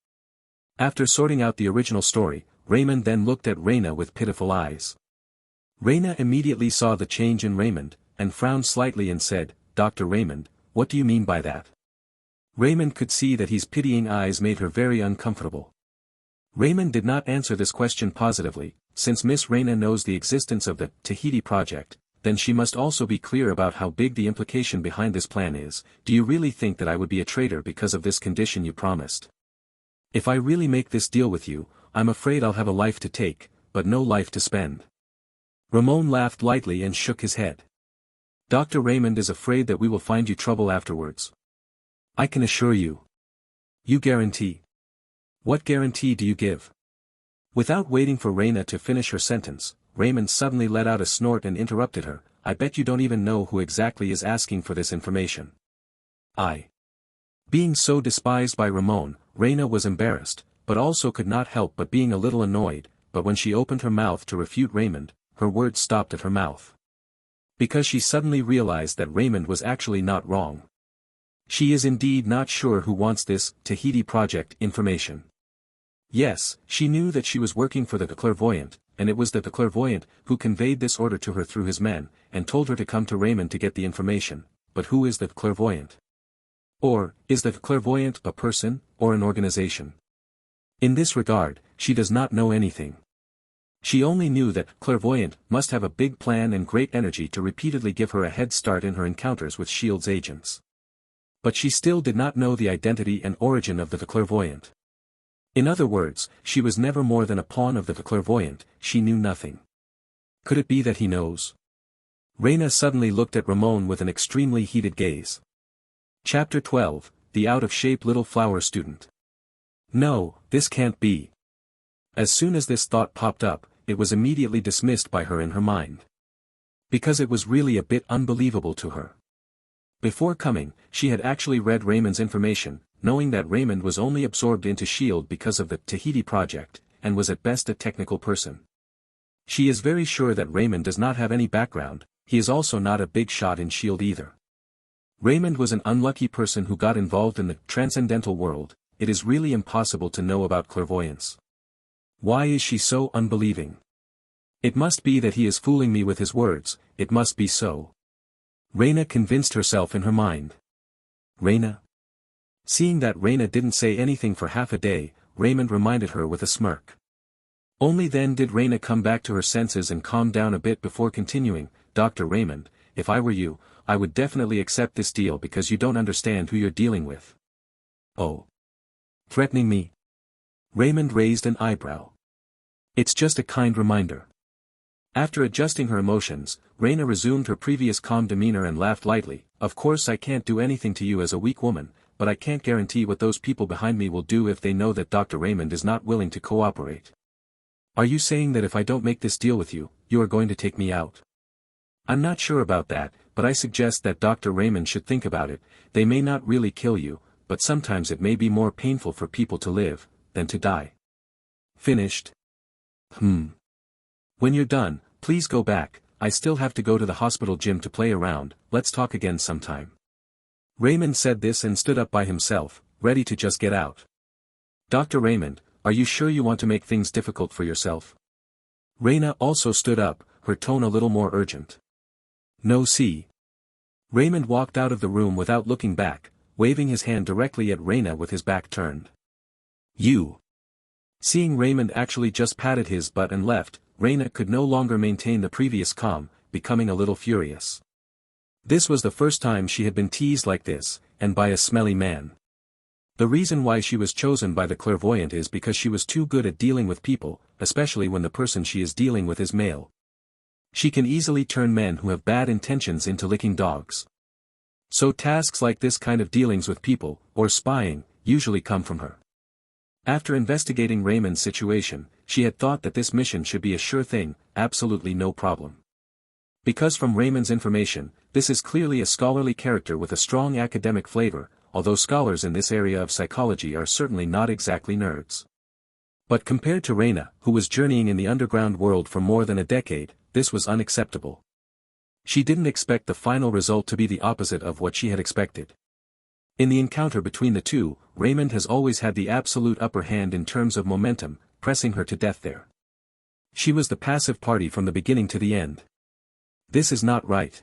After sorting out the original story, Raymond then looked at Raina with pitiful eyes. Raina immediately saw the change in Raymond, and frowned slightly and said, "Dr. Raymond, what do you mean by that?" Raymond could see that his pitying eyes made her very uncomfortable. Raymond did not answer this question positively. Since Miss Raina knows the existence of the Tahiti Project, then she must also be clear about how big the implication behind this plan is. "Do you really think that I would be a traitor because of this condition you promised? If I really make this deal with you, I'm afraid I'll have a life to take, but no life to spend." Ramon laughed lightly and shook his head. "Dr. Raymond is afraid that we will find you trouble afterwards. I can assure you." "You guarantee?" "What guarantee do you give?" Without waiting for Raina to finish her sentence, Raymond suddenly let out a snort and interrupted her. "I bet you don't even know who exactly is asking for this information." Being so despised by Ramon, Raina was embarrassed, but also could not help but being a little annoyed. But when she opened her mouth to refute Raymond, her words stopped at her mouth. Because she suddenly realized that Raymond was actually not wrong. She is indeed not sure who wants this Tahiti Project information. Yes, she knew that she was working for the Clairvoyant, and it was the Clairvoyant who conveyed this order to her through his men, and told her to come to Raymond to get the information. But who is the Clairvoyant? Or, is the Clairvoyant a person, or an organization? In this regard, she does not know anything. She only knew that Clairvoyant must have a big plan and great energy to repeatedly give her a head start in her encounters with S.H.I.E.L.D.'s agents. But she still did not know the identity and origin of the Clairvoyant. In other words, she was never more than a pawn of the Clairvoyant. She knew nothing. Could it be that he knows? Raina suddenly looked at Ramon with an extremely heated gaze. Chapter 12, The Out-of-Shape Little Flower Student. No, this can't be. As soon as this thought popped up, it was immediately dismissed by her in her mind. Because it was really a bit unbelievable to her. Before coming, she had actually read Raymond's information, knowing that Raymond was only absorbed into S.H.I.E.L.D. because of the Tahiti Project, and was at best a technical person. She is very sure that Raymond does not have any background. He is also not a big shot in S.H.I.E.L.D. either. Raymond was an unlucky person who got involved in the transcendental world. It is really impossible to know about clairvoyance. Why is she so unbelieving? It must be that he is fooling me with his words. It must be so. Raina convinced herself in her mind. Raina? Seeing that Raina didn't say anything for half a day, Raymond reminded her with a smirk. Only then did Raina come back to her senses and calm down a bit before continuing. Dr. Raymond, if I were you, I would definitely accept this deal because you don't understand who you're dealing with. Oh. Threatening me? Raymond raised an eyebrow. It's just a kind reminder. After adjusting her emotions, Raina resumed her previous calm demeanor and laughed lightly. Of course I can't do anything to you as a weak woman, but I can't guarantee what those people behind me will do if they know that Dr. Raymond is not willing to cooperate. Are you saying that if I don't make this deal with you, you are going to take me out? I'm not sure about that, but I suggest that Dr. Raymond should think about it. They may not really kill you, but sometimes it may be more painful for people to live than to die. Finished? When you're done, please go back. I still have to go to the hospital gym to play around. Let's talk again sometime. Raymond said this and stood up by himself, ready to just get out. Dr. Raymond, are you sure you want to make things difficult for yourself? Raina also stood up, her tone a little more urgent. No, see. Raymond walked out of the room without looking back, waving his hand directly at Raina with his back turned. You. Seeing Raymond actually just patted his butt and left, Raina could no longer maintain the previous calm, becoming a little furious. This was the first time she had been teased like this, and by a smelly man. The reason why she was chosen by the clairvoyant is because she was too good at dealing with people, especially when the person she is dealing with is male. She can easily turn men who have bad intentions into licking dogs. So tasks like this kind of dealings with people, or spying, usually come from her. After investigating Raymond's situation, she had thought that this mission should be a sure thing, absolutely no problem. Because from Raymond's information, this is clearly a scholarly character with a strong academic flavor, although scholars in this area of psychology are certainly not exactly nerds. But compared to Raina, who was journeying in the underground world for more than a decade, this was unacceptable. She didn't expect the final result to be the opposite of what she had expected. In the encounter between the two, Raymond has always had the absolute upper hand in terms of momentum, pressing her to death there. She was the passive party from the beginning to the end. This is not right.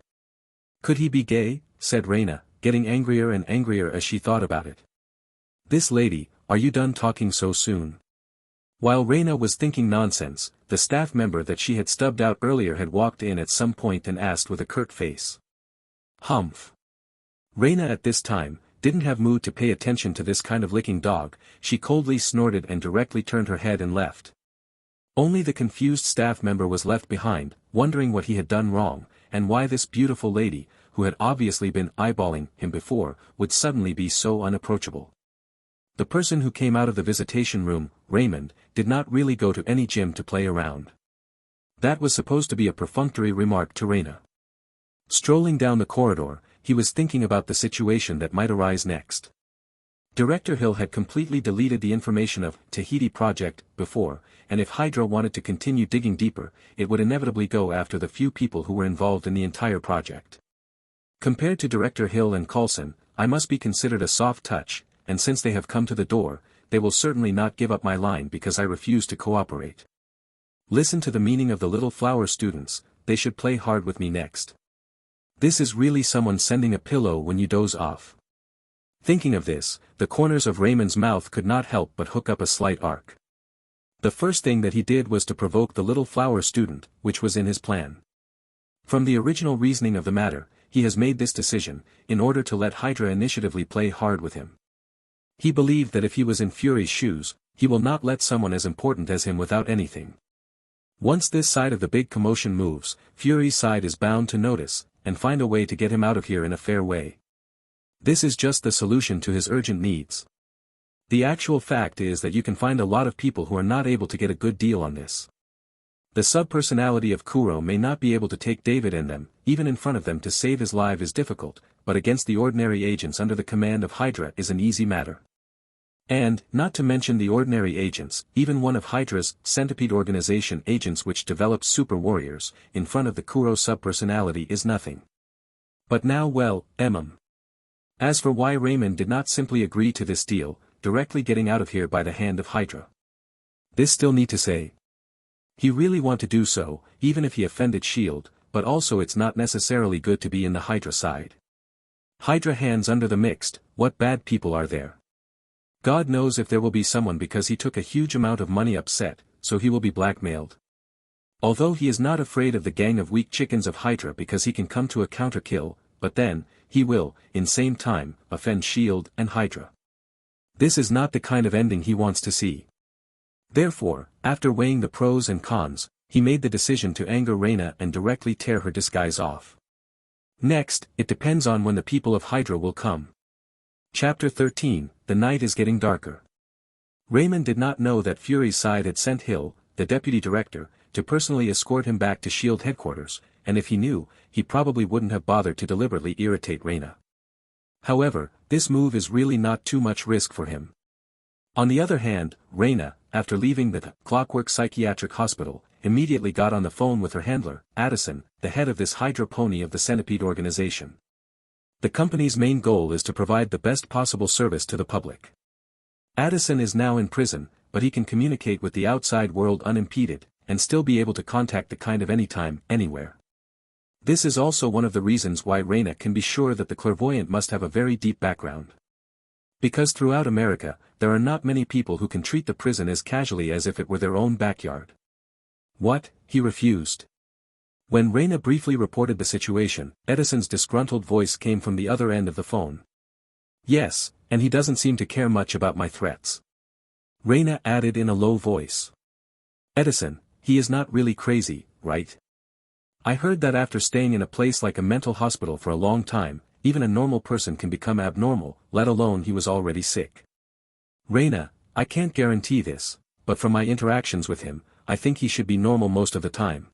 Could he be gay? Said Raina, getting angrier and angrier as she thought about it. This lady, are you done talking so soon? While Raina was thinking nonsense, the staff member that she had stubbed out earlier had walked in at some point and asked with a curt face. Humph. Raina at this time didn't have mood to pay attention to this kind of licking dog. She coldly snorted and directly turned her head and left. Only the confused staff member was left behind, wondering what he had done wrong, and why this beautiful lady, who had obviously been eyeballing him before, would suddenly be so unapproachable. The person who came out of the visitation room, Raymond, did not really go to any gym to play around. That was supposed to be a perfunctory remark to Raina. Strolling down the corridor, he was thinking about the situation that might arise next. Director Hill had completely deleted the information of Tahiti project before, and if Hydra wanted to continue digging deeper, it would inevitably go after the few people who were involved in the entire project. Compared to Director Hill and Coulson, I must be considered a soft touch, and since they have come to the door, they will certainly not give up my line because I refuse to cooperate. Listen to the meaning of the little flower students, they should play hard with me next. This is really someone sending a pillow when you doze off. Thinking of this, the corners of Raymond's mouth could not help but hook up a slight arc. The first thing that he did was to provoke the little flower student, which was in his plan. From the original reasoning of the matter, he has made this decision, in order to let Hydra initiatively play hard with him. He believed that if he was in Fury's shoes, he will not let someone as important as him without anything. Once this side of the big commotion moves, Fury's side is bound to notice, and find a way to get him out of here in a fair way. This is just the solution to his urgent needs. The actual fact is that you can find a lot of people who are not able to get a good deal on this. The subpersonality of Kuro may not be able to take David and them, even in front of them to save his life is difficult, but against the ordinary agents under the command of Hydra is an easy matter. And, not to mention the ordinary agents, even one of Hydra's centipede organization agents which develops super warriors, in front of the Kuro subpersonality is nothing. But now well, As for why Raymond did not simply agree to this deal, directly getting out of here by the hand of Hydra. This still need to say. He really want to do so, even if he offended S.H.I.E.L.D., but also it's not necessarily good to be in the Hydra side. Hydra hands under the mixed, what bad people are there? God knows if there will be someone because he took a huge amount of money upset, so he will be blackmailed. Although he is not afraid of the gang of weak chickens of Hydra because he can come to a counter-kill, but then, he will, in same time, offend S.H.I.E.L.D. and Hydra. This is not the kind of ending he wants to see. Therefore, after weighing the pros and cons, he made the decision to anger Raina and directly tear her disguise off. Next, it depends on when the people of Hydra will come. Chapter 13, The night is getting darker. Raymond did not know that Fury's side had sent Hill, the deputy director, to personally escort him back to S.H.I.E.L.D. headquarters, and if he knew, he probably wouldn't have bothered to deliberately irritate Raina. However, this move is really not too much risk for him. On the other hand, Raina, after leaving the Clockwork Psychiatric Hospital, immediately got on the phone with her handler, Addison, the head of this Hydra pony of the Centipede organization. The company's main goal is to provide the best possible service to the public. Addison is now in prison, but he can communicate with the outside world unimpeded, and still be able to contact the kind of anytime, anywhere. This is also one of the reasons why Raina can be sure that the clairvoyant must have a very deep background. Because throughout America, there are not many people who can treat the prison as casually as if it were their own backyard. What? He refused. When Raina briefly reported the situation, Edison's disgruntled voice came from the other end of the phone. Yes, and he doesn't seem to care much about my threats. Raina added in a low voice. Edison, he is not really crazy, right? I heard that after staying in a place like a mental hospital for a long time, even a normal person can become abnormal, let alone he was already sick. Raina, I can't guarantee this, but from my interactions with him, I think he should be normal most of the time.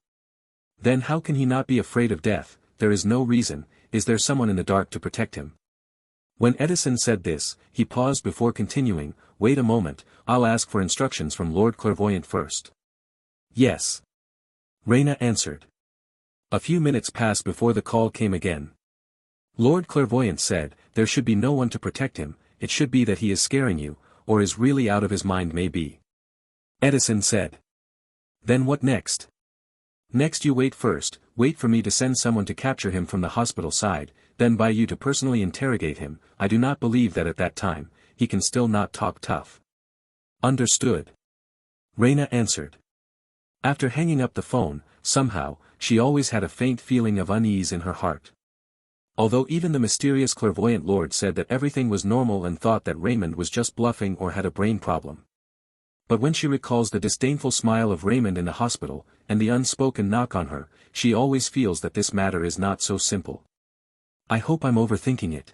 Then how can he not be afraid of death? There is no reason. Is there someone in the dark to protect him? When Edison said this, he paused before continuing, wait a moment, I'll ask for instructions from Lord Clairvoyant first. Yes. Raina answered. A few minutes passed before the call came again. Lord Clairvoyant said, there should be no one to protect him, it should be that he is scaring you, or is really out of his mind maybe. Edison said. Then what next? Next you wait first, wait for me to send someone to capture him from the hospital side, then by you to personally interrogate him. I do not believe that at that time, he can still not talk tough. Understood. Raina answered. After hanging up the phone, somehow, she always had a faint feeling of unease in her heart. Although even the mysterious clairvoyant lord said that everything was normal and thought that Raymond was just bluffing or had a brain problem. But when she recalls the disdainful smile of Raymond in the hospital, and the unspoken knock on her, she always feels that this matter is not so simple. I hope I'm overthinking it.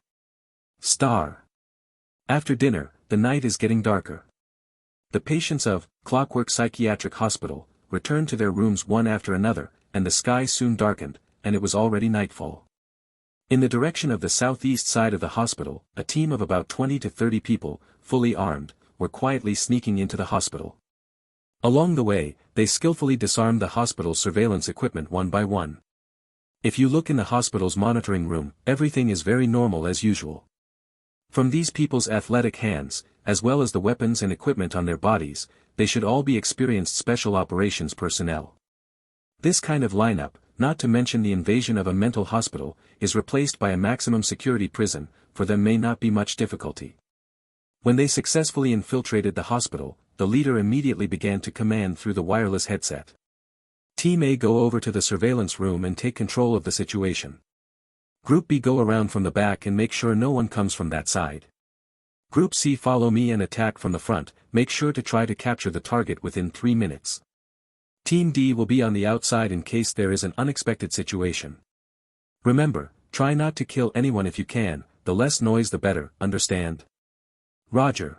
Star. After dinner, the night is getting darker. The patients of Clockwork Psychiatric Hospital returned to their rooms one after another, and the sky soon darkened, and it was already nightfall. In the direction of the southeast side of the hospital, a team of about 20 to 30 people, fully armed, were quietly sneaking into the hospital. Along the way, they skillfully disarmed the hospital's surveillance equipment one by one. If you look in the hospital's monitoring room, everything is very normal as usual. From these people's athletic hands, as well as the weapons and equipment on their bodies, they should all be experienced special operations personnel. This kind of lineup, not to mention the invasion of a mental hospital, is replaced by a maximum security prison, for them may not be much difficulty. When they successfully infiltrated the hospital, the leader immediately began to command through the wireless headset. Team A go over to the surveillance room and take control of the situation. Group B go around from the back and make sure no one comes from that side. Group C follow me and attack from the front, make sure to try to capture the target within 3 minutes. Team D will be on the outside in case there is an unexpected situation. Remember, try not to kill anyone if you can, the less noise the better, understand? Roger.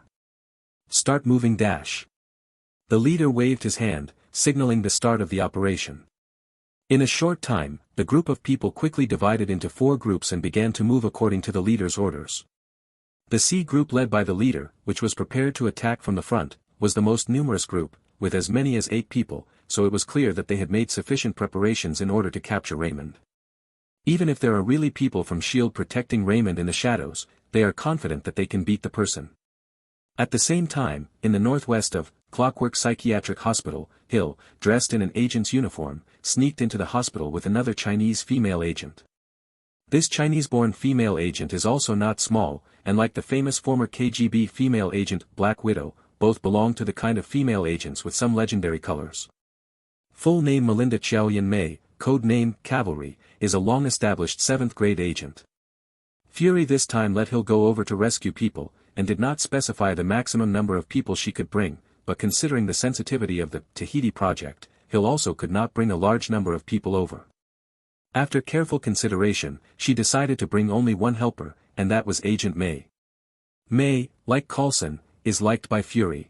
Start moving dash. The leader waved his hand, signaling the start of the operation. In a short time, the group of people quickly divided into 4 groups and began to move according to the leader's orders. The C group led by the leader, which was prepared to attack from the front, was the most numerous group, with as many as 8 people, so it was clear that they had made sufficient preparations in order to capture Raymond. Even if there are really people from S.H.I.E.L.D. protecting Raymond in the shadows, they are confident that they can beat the person. At the same time, in the northwest of Clockwork Psychiatric Hospital, Hill, dressed in an agent's uniform, sneaked into the hospital with another Chinese female agent. This Chinese-born female agent is also not small, and like the famous former KGB female agent, Black Widow, both belong to the kind of female agents with some legendary colors. Full name Melinda Xiaoyan Mei, code name Cavalry, is a long-established 7th-grade agent. Fury this time let Hill go over to rescue people, and did not specify the maximum number of people she could bring, but considering the sensitivity of the Tahiti project, Hill also could not bring a large number of people over. After careful consideration, she decided to bring only one helper, and that was Agent May. May, like Coulson, is liked by Fury.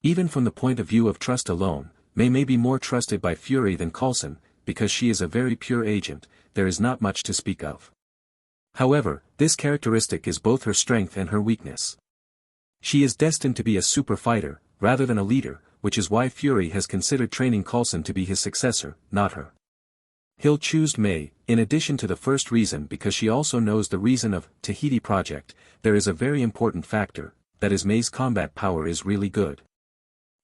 Even from the point of view of trust alone, May be more trusted by Fury than Coulson, because she is a very pure agent. There is not much to speak of. However, this characteristic is both her strength and her weakness. She is destined to be a super fighter, rather than a leader, which is why Fury has considered training Coulson to be his successor, not her. Hill chose May, in addition to the first reason because she also knows the reason of Tahiti project. There is a very important factor, that is May's combat power is really good.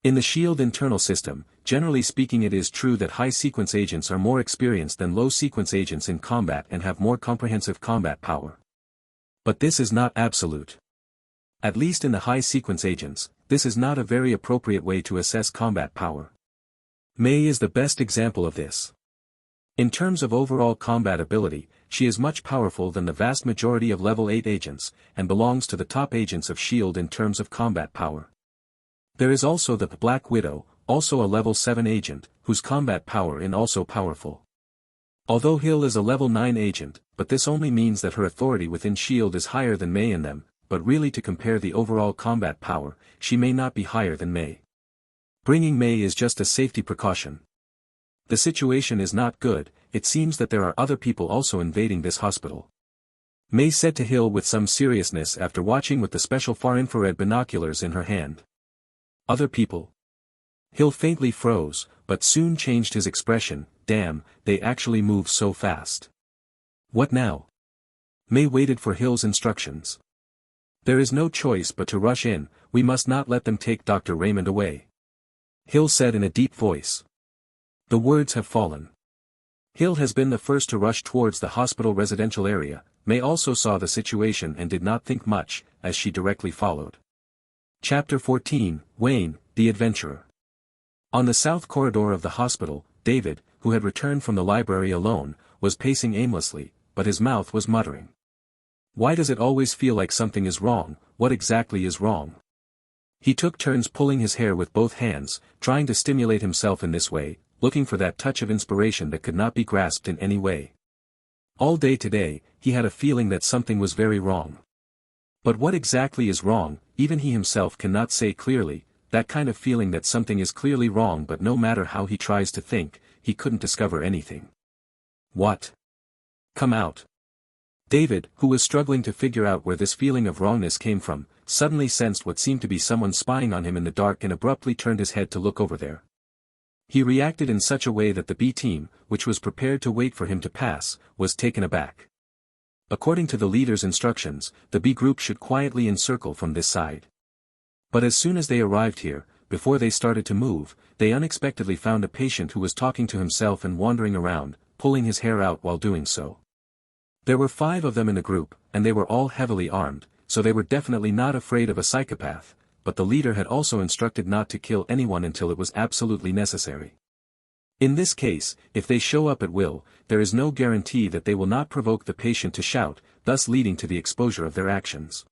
In the SHIELD internal system, generally speaking it is true that high-sequence agents are more experienced than low-sequence agents in combat and have more comprehensive combat power. But this is not absolute. At least in the high-sequence agents, this is not a very appropriate way to assess combat power. May is the best example of this. In terms of overall combat ability, she is much powerful than the vast majority of level 8 agents, and belongs to the top agents of SHIELD in terms of combat power. There is also the Black Widow, also a level 7 agent, whose combat power is also powerful. Although Hill is a level 9 agent, but this only means that her authority within SHIELD is higher than May and them, but really to compare the overall combat power, she may not be higher than May. Bringing May is just a safety precaution. The situation is not good. It seems that there are other people also invading this hospital. May said to Hill with some seriousness after watching with the special far-infrared binoculars in her hand. Other people? Hill faintly froze, but soon changed his expression. Damn, they actually move so fast. What now? May waited for Hill's instructions. There is no choice but to rush in. We must not let them take Dr. Raymond away. Hill said in a deep voice. The words have fallen. Hill has been the first to rush towards the hospital residential area. May also saw the situation and did not think much, as she directly followed. Chapter 14, Wayne, the Adventurer. On the south corridor of the hospital, David, who had returned from the library alone, was pacing aimlessly, but his mouth was muttering. Why does it always feel like something is wrong? What exactly is wrong? He took turns pulling his hair with both hands, trying to stimulate himself in this way, looking for that touch of inspiration that could not be grasped in any way. All day today, he had a feeling that something was very wrong. But what exactly is wrong, even he himself cannot say clearly. That kind of feeling that something is clearly wrong, but no matter how he tries to think, he couldn't discover anything. What? Come out. David, who was struggling to figure out where this feeling of wrongness came from, suddenly sensed what seemed to be someone spying on him in the dark and abruptly turned his head to look over there. He reacted in such a way that the B team, which was prepared to wait for him to pass, was taken aback. According to the leader's instructions, the B group should quietly encircle from this side. But as soon as they arrived here, before they started to move, they unexpectedly found a patient who was talking to himself and wandering around, pulling his hair out while doing so. There were 5 of them in the group, and they were all heavily armed, so they were definitely not afraid of a psychopath, but the leader had also instructed not to kill anyone until it was absolutely necessary. In this case, if they show up at will, there is no guarantee that they will not provoke the patient to shout, thus leading to the exposure of their actions.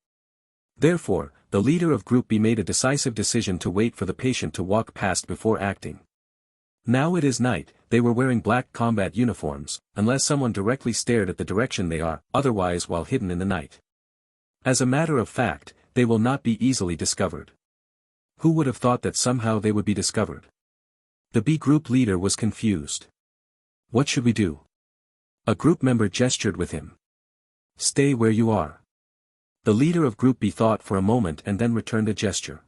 Therefore, the leader of Group B made a decisive decision to wait for the patient to walk past before acting. Now it is night, they were wearing black combat uniforms, unless someone directly stared at the direction they are, otherwise while hidden in the night. As a matter of fact, they will not be easily discovered. Who would have thought that somehow they would be discovered? The B group leader was confused. What should we do? A group member gestured with him. Stay where you are. The leader of Group B thought for a moment and then returned a gesture.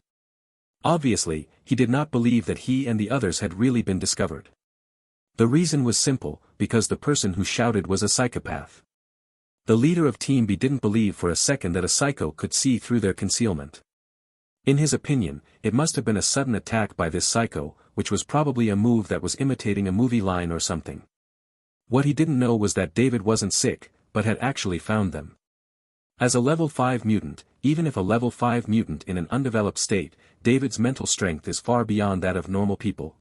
Obviously, he did not believe that he and the others had really been discovered. The reason was simple, because the person who shouted was a psychopath. The leader of Team B didn't believe for a second that a psycho could see through their concealment. In his opinion, it must have been a sudden attack by this psycho, which was probably a move that was imitating a movie line or something. What he didn't know was that David wasn't sick, but had actually found them. As a level 5 mutant, even if a level 5 mutant in an undeveloped state, David's mental strength is far beyond that of normal people.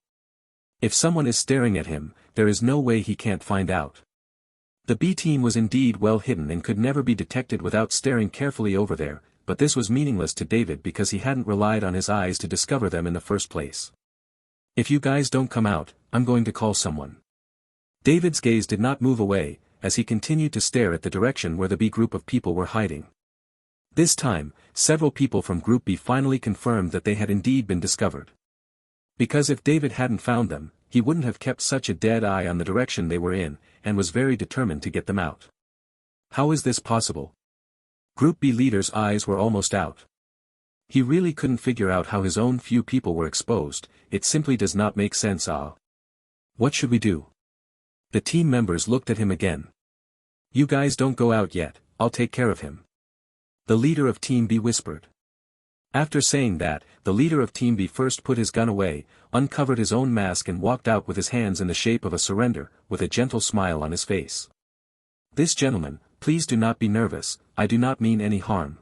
If someone is staring at him, there is no way he can't find out. The B team was indeed well hidden and could never be detected without staring carefully over there. but this was meaningless to David because he hadn't relied on his eyes to discover them in the first place. "If you guys don't come out, I'm going to call someone." David's gaze did not move away, as he continued to stare at the direction where the B group of people were hiding. This time, several people from Group B finally confirmed that they had indeed been discovered. Because if David hadn't found them, he wouldn't have kept such a dead eye on the direction they were in, and was very determined to get them out. How is this possible? Group B leader's eyes were almost out. He really couldn't figure out how his own few people were exposed. It simply does not make sense. What should we do? The team members looked at him again. "You guys don't go out yet, I'll take care of him," the leader of Team B whispered. After saying that, the leader of Team B first put his gun away, uncovered his own mask and walked out with his hands in the shape of a surrender, with a gentle smile on his face. "This gentleman, please do not be nervous, I do not mean any harm.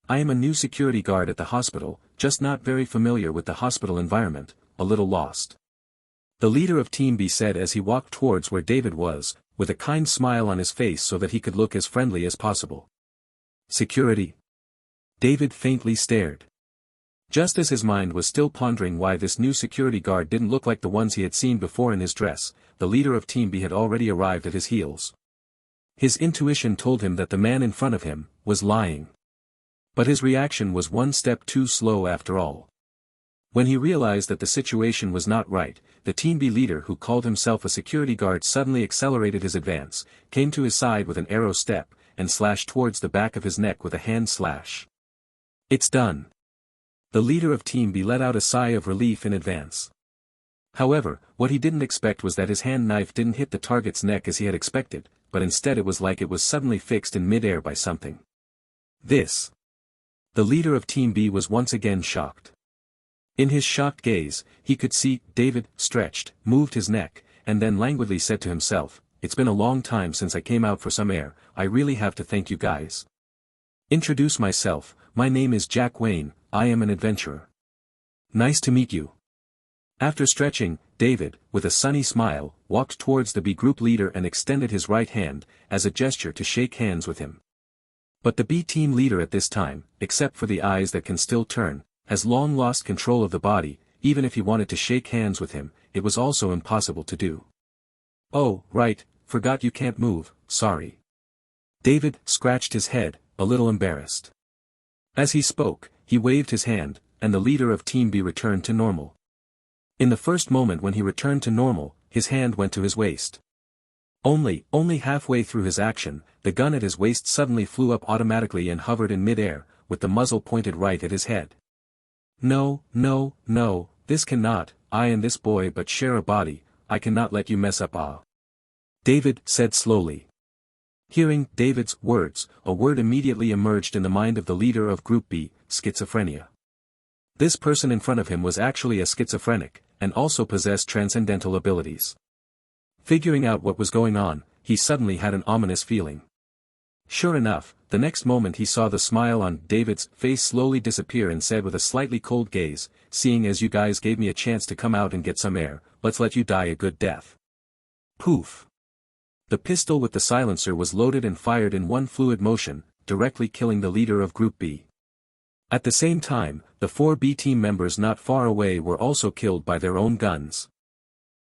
I am a new security guard at the hospital, just not very familiar with the hospital environment, a little lost," the leader of Team B said as he walked towards where David was, with a kind smile on his face so that he could look as friendly as possible. "Security?" David faintly stared. Just as his mind was still pondering why this new security guard didn't look like the ones he had seen before in his dress, the leader of Team B had already arrived at his heels. His intuition told him that the man in front of him was lying. But his reaction was one step too slow after all. When he realized that the situation was not right, the Team B leader who called himself a security guard suddenly accelerated his advance, came to his side with an arrow step, and slashed towards the back of his neck with a hand slash. "It's done." The leader of Team B let out a sigh of relief in advance. However, what he didn't expect was that his hand knife didn't hit the target's neck as he had expected, but instead it was like it was suddenly fixed in mid-air by something. "This." The leader of Team B was once again shocked. In his shocked gaze, he could see David stretched, moved his neck, and then languidly said to himself, "It's been a long time since I came out for some air, I really have to thank you guys. Introduce myself, my name is Jack Wayne, I am an adventurer. Nice to meet you." After stretching, David, with a sunny smile, walked towards the B group leader and extended his right hand, as a gesture to shake hands with him. But the B team leader at this time, except for the eyes that can still turn, has long lost control of the body. Even if he wanted to shake hands with him, it was also impossible to do. "Oh, right, forgot you can't move, sorry." David scratched his head, a little embarrassed. As he spoke, he waved his hand, and the leader of Team B returned to normal. In the first moment when he returned to normal, his hand went to his waist. Only halfway through his action, the gun at his waist suddenly flew up automatically and hovered in mid-air, with the muzzle pointed right at his head. No, this cannot, I and this boy but share a body, I cannot let you mess up. David said slowly. Hearing David's words, a word immediately emerged in the mind of the leader of Group B, schizophrenia. This person in front of him was actually a schizophrenic, and also possessed transcendental abilities. Figuring out what was going on, he suddenly had an ominous feeling. Sure enough, the next moment he saw the smile on David's face slowly disappear and said with a slightly cold gaze, "Seeing as you guys gave me a chance to come out and get some air, let's let you die a good death." Poof! The pistol with the silencer was loaded and fired in one fluid motion, directly killing the leader of Group B. At the same time, the 4 B team members not far away were also killed by their own guns.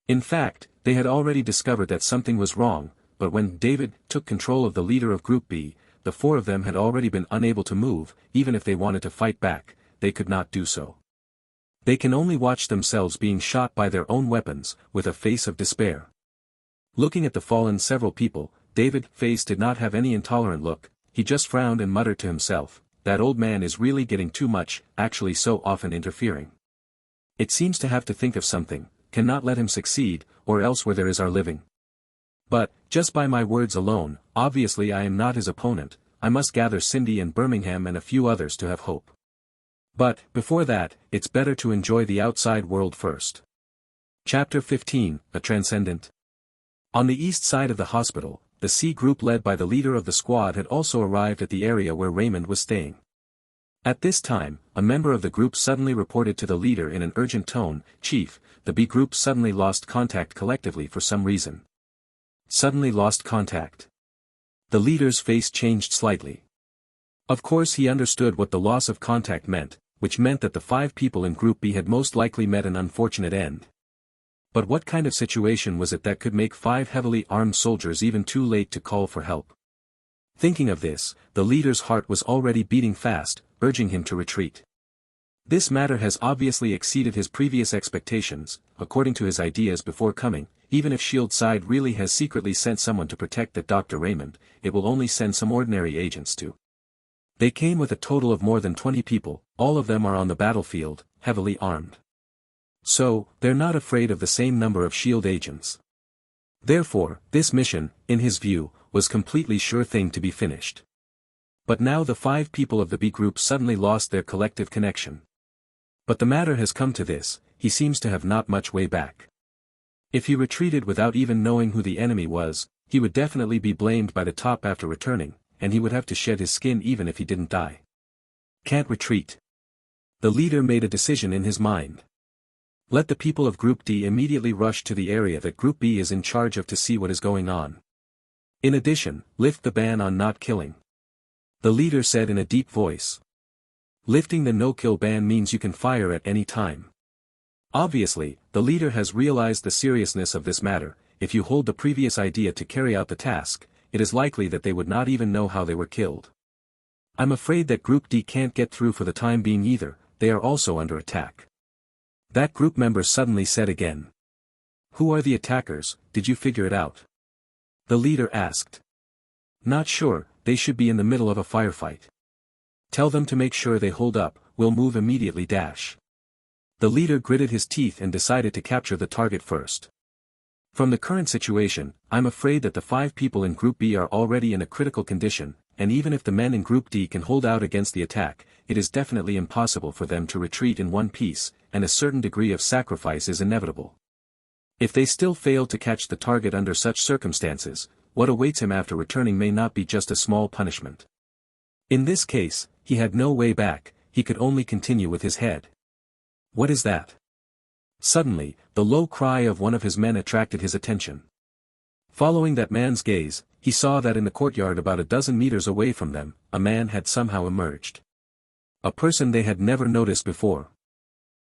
In fact, they had already discovered that something was wrong, but when David took control of the leader of Group B, the 4 of them had already been unable to move. Even if they wanted to fight back, they could not do so. They can only watch themselves being shot by their own weapons, with a face of despair. Looking at the fallen several people, David's face did not have any intolerant look, he just frowned and muttered to himself, "That old man is really getting too much, actually so often interfering. It seems to have to think of something, cannot let him succeed, or else where there is our living. But, just by my words alone, obviously I am not his opponent, I must gather Cindy and Birmingham and a few others to have hope. But, before that, it's better to enjoy the outside world first." Chapter 15, A Transcendent. On the east side of the hospital, the C group led by the leader of the squad had also arrived at the area where Raymond was staying. At this time, a member of the group suddenly reported to the leader in an urgent tone, "Chief, the B group suddenly lost contact collectively for some reason." Suddenly lost contact. The leader's face changed slightly. Of course he understood what the loss of contact meant, which meant that the 5 people in Group B had most likely met an unfortunate end. But what kind of situation was it that could make 5 heavily armed soldiers even too late to call for help? Thinking of this, the leader's heart was already beating fast, urging him to retreat. This matter has obviously exceeded his previous expectations, according to his ideas before coming. Even if Shield side really has secretly sent someone to protect that Dr. Raymond, it will only send some ordinary agents to. They came with a total of more than 20 people, all of them are on the battlefield, heavily armed. So, they're not afraid of the same number of Shield agents. Therefore, this mission, in his view, was completely sure thing to be finished. But now the 5 people of the B group suddenly lost their collective connection. But the matter has come to this, he seems to have not much way back. If he retreated without even knowing who the enemy was, he would definitely be blamed by the top after returning, and he would have to shed his skin even if he didn't die. Can't retreat. The leader made a decision in his mind. Let the people of Group D immediately rush to the area that Group B is in charge of to see what is going on. In addition, lift the ban on not killing. The leader said in a deep voice. Lifting the no-kill ban means you can fire at any time. Obviously, the leader has realized the seriousness of this matter. If you hold the previous idea to carry out the task, it is likely that they would not even know how they were killed. I'm afraid that Group D can't get through for the time being either, they are also under attack. That group member suddenly said again. Who are the attackers, did you figure it out? The leader asked. Not sure, they should be in the middle of a firefight. Tell them to make sure they hold up, we'll move immediately. The leader gritted his teeth and decided to capture the target first. From the current situation, I'm afraid that the 5 people in Group B are already in a critical condition, and even if the men in Group D can hold out against the attack, it is definitely impossible for them to retreat in one piece, and a certain degree of sacrifice is inevitable. If they still fail to catch the target under such circumstances, what awaits him after returning may not be just a small punishment. In this case, he had no way back, he could only continue with his head. What is that? Suddenly, the low cry of one of his men attracted his attention. Following that man's gaze, he saw that in the courtyard about a dozen meters away from them, a man had somehow emerged. A person they had never noticed before.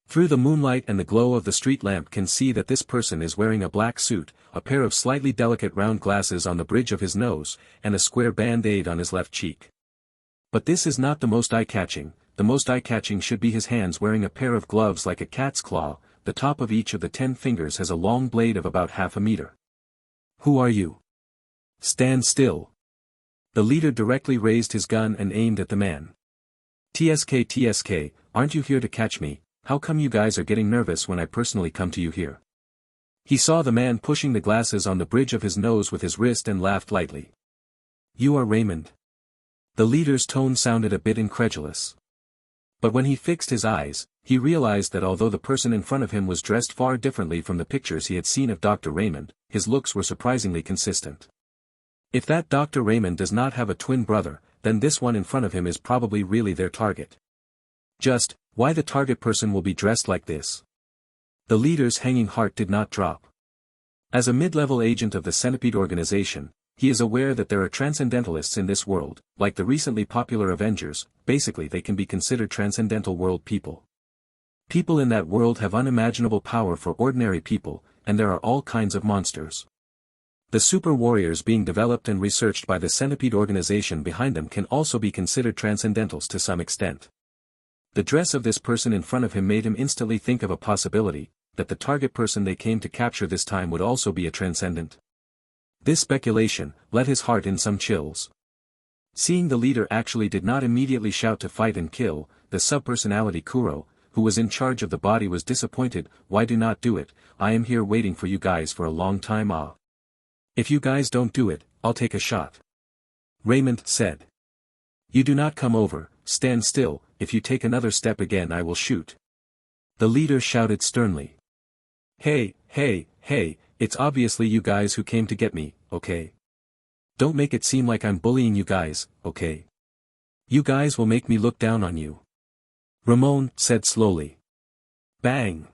Through the moonlight and the glow of the street lamp can see that this person is wearing a black suit, a pair of slightly delicate round glasses on the bridge of his nose, and a square band-aid on his left cheek. But this is not the most eye-catching. The most eye-catching should be his hands wearing a pair of gloves like a cat's claw. The top of each of the 10 fingers has a long blade of about half a meter. Who are you? Stand still. The leader directly raised his gun and aimed at the man. TSK, aren't you here to catch me? How come you guys are getting nervous when I personally come to you here? He saw the man pushing the glasses on the bridge of his nose with his wrist and laughed lightly. You are Raymond. The leader's tone sounded a bit incredulous. But when he fixed his eyes, he realized that although the person in front of him was dressed far differently from the pictures he had seen of Dr. Raymond, his looks were surprisingly consistent. If that Dr. Raymond does not have a twin brother, then this one in front of him is probably really their target. Just, why the target person will be dressed like this? The leader's hanging heart did not drop. As a mid-level agent of the Centipede organization, he is aware that there are transcendentalists in this world, like the recently popular Avengers. Basically they can be considered transcendental world people. People in that world have unimaginable power for ordinary people, and there are all kinds of monsters. The super warriors being developed and researched by the Centipede organization behind them can also be considered transcendentals to some extent. The dress of this person in front of him made him instantly think of a possibility, that the target person they came to capture this time would also be a transcendent. This speculation let his heart in some chills. Seeing the leader actually did not immediately shout to fight and kill, the subpersonality Kuro, who was in charge of the body, was disappointed. Why do not do it? I am here waiting for you guys for a long time. If you guys don't do it, I'll take a shot. Raymond said. You do not come over, stand still, if you take another step again I will shoot. The leader shouted sternly. Hey, it's obviously you guys who came to get me, okay? Don't make it seem like I'm bullying you guys, okay? You guys will make me look down on you. Ramon said slowly. Bang!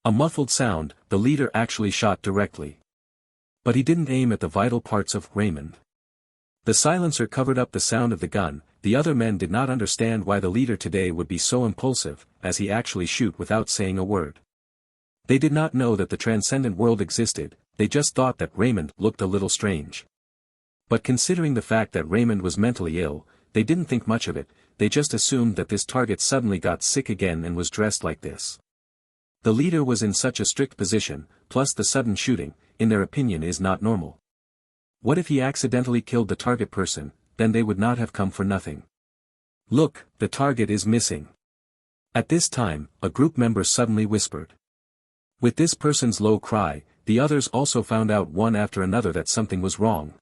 A muffled sound. The leader actually shot directly. But he didn't aim at the vital parts of Raymond. The silencer covered up the sound of the gun. The other men did not understand why the leader today would be so impulsive, as he actually shoot without saying a word. They did not know that the transcendent world existed, they just thought that Raymond looked a little strange. But considering the fact that Raymond was mentally ill, they didn't think much of it, they just assumed that this target suddenly got sick again and was dressed like this. The leader was in such a strict position, plus the sudden shooting, in their opinion is not normal. What if he accidentally killed the target person, then they would not have come for nothing. Look, the target is missing. At this time, a group member suddenly whispered. With this person's low cry, the others also found out one after another that something was wrong.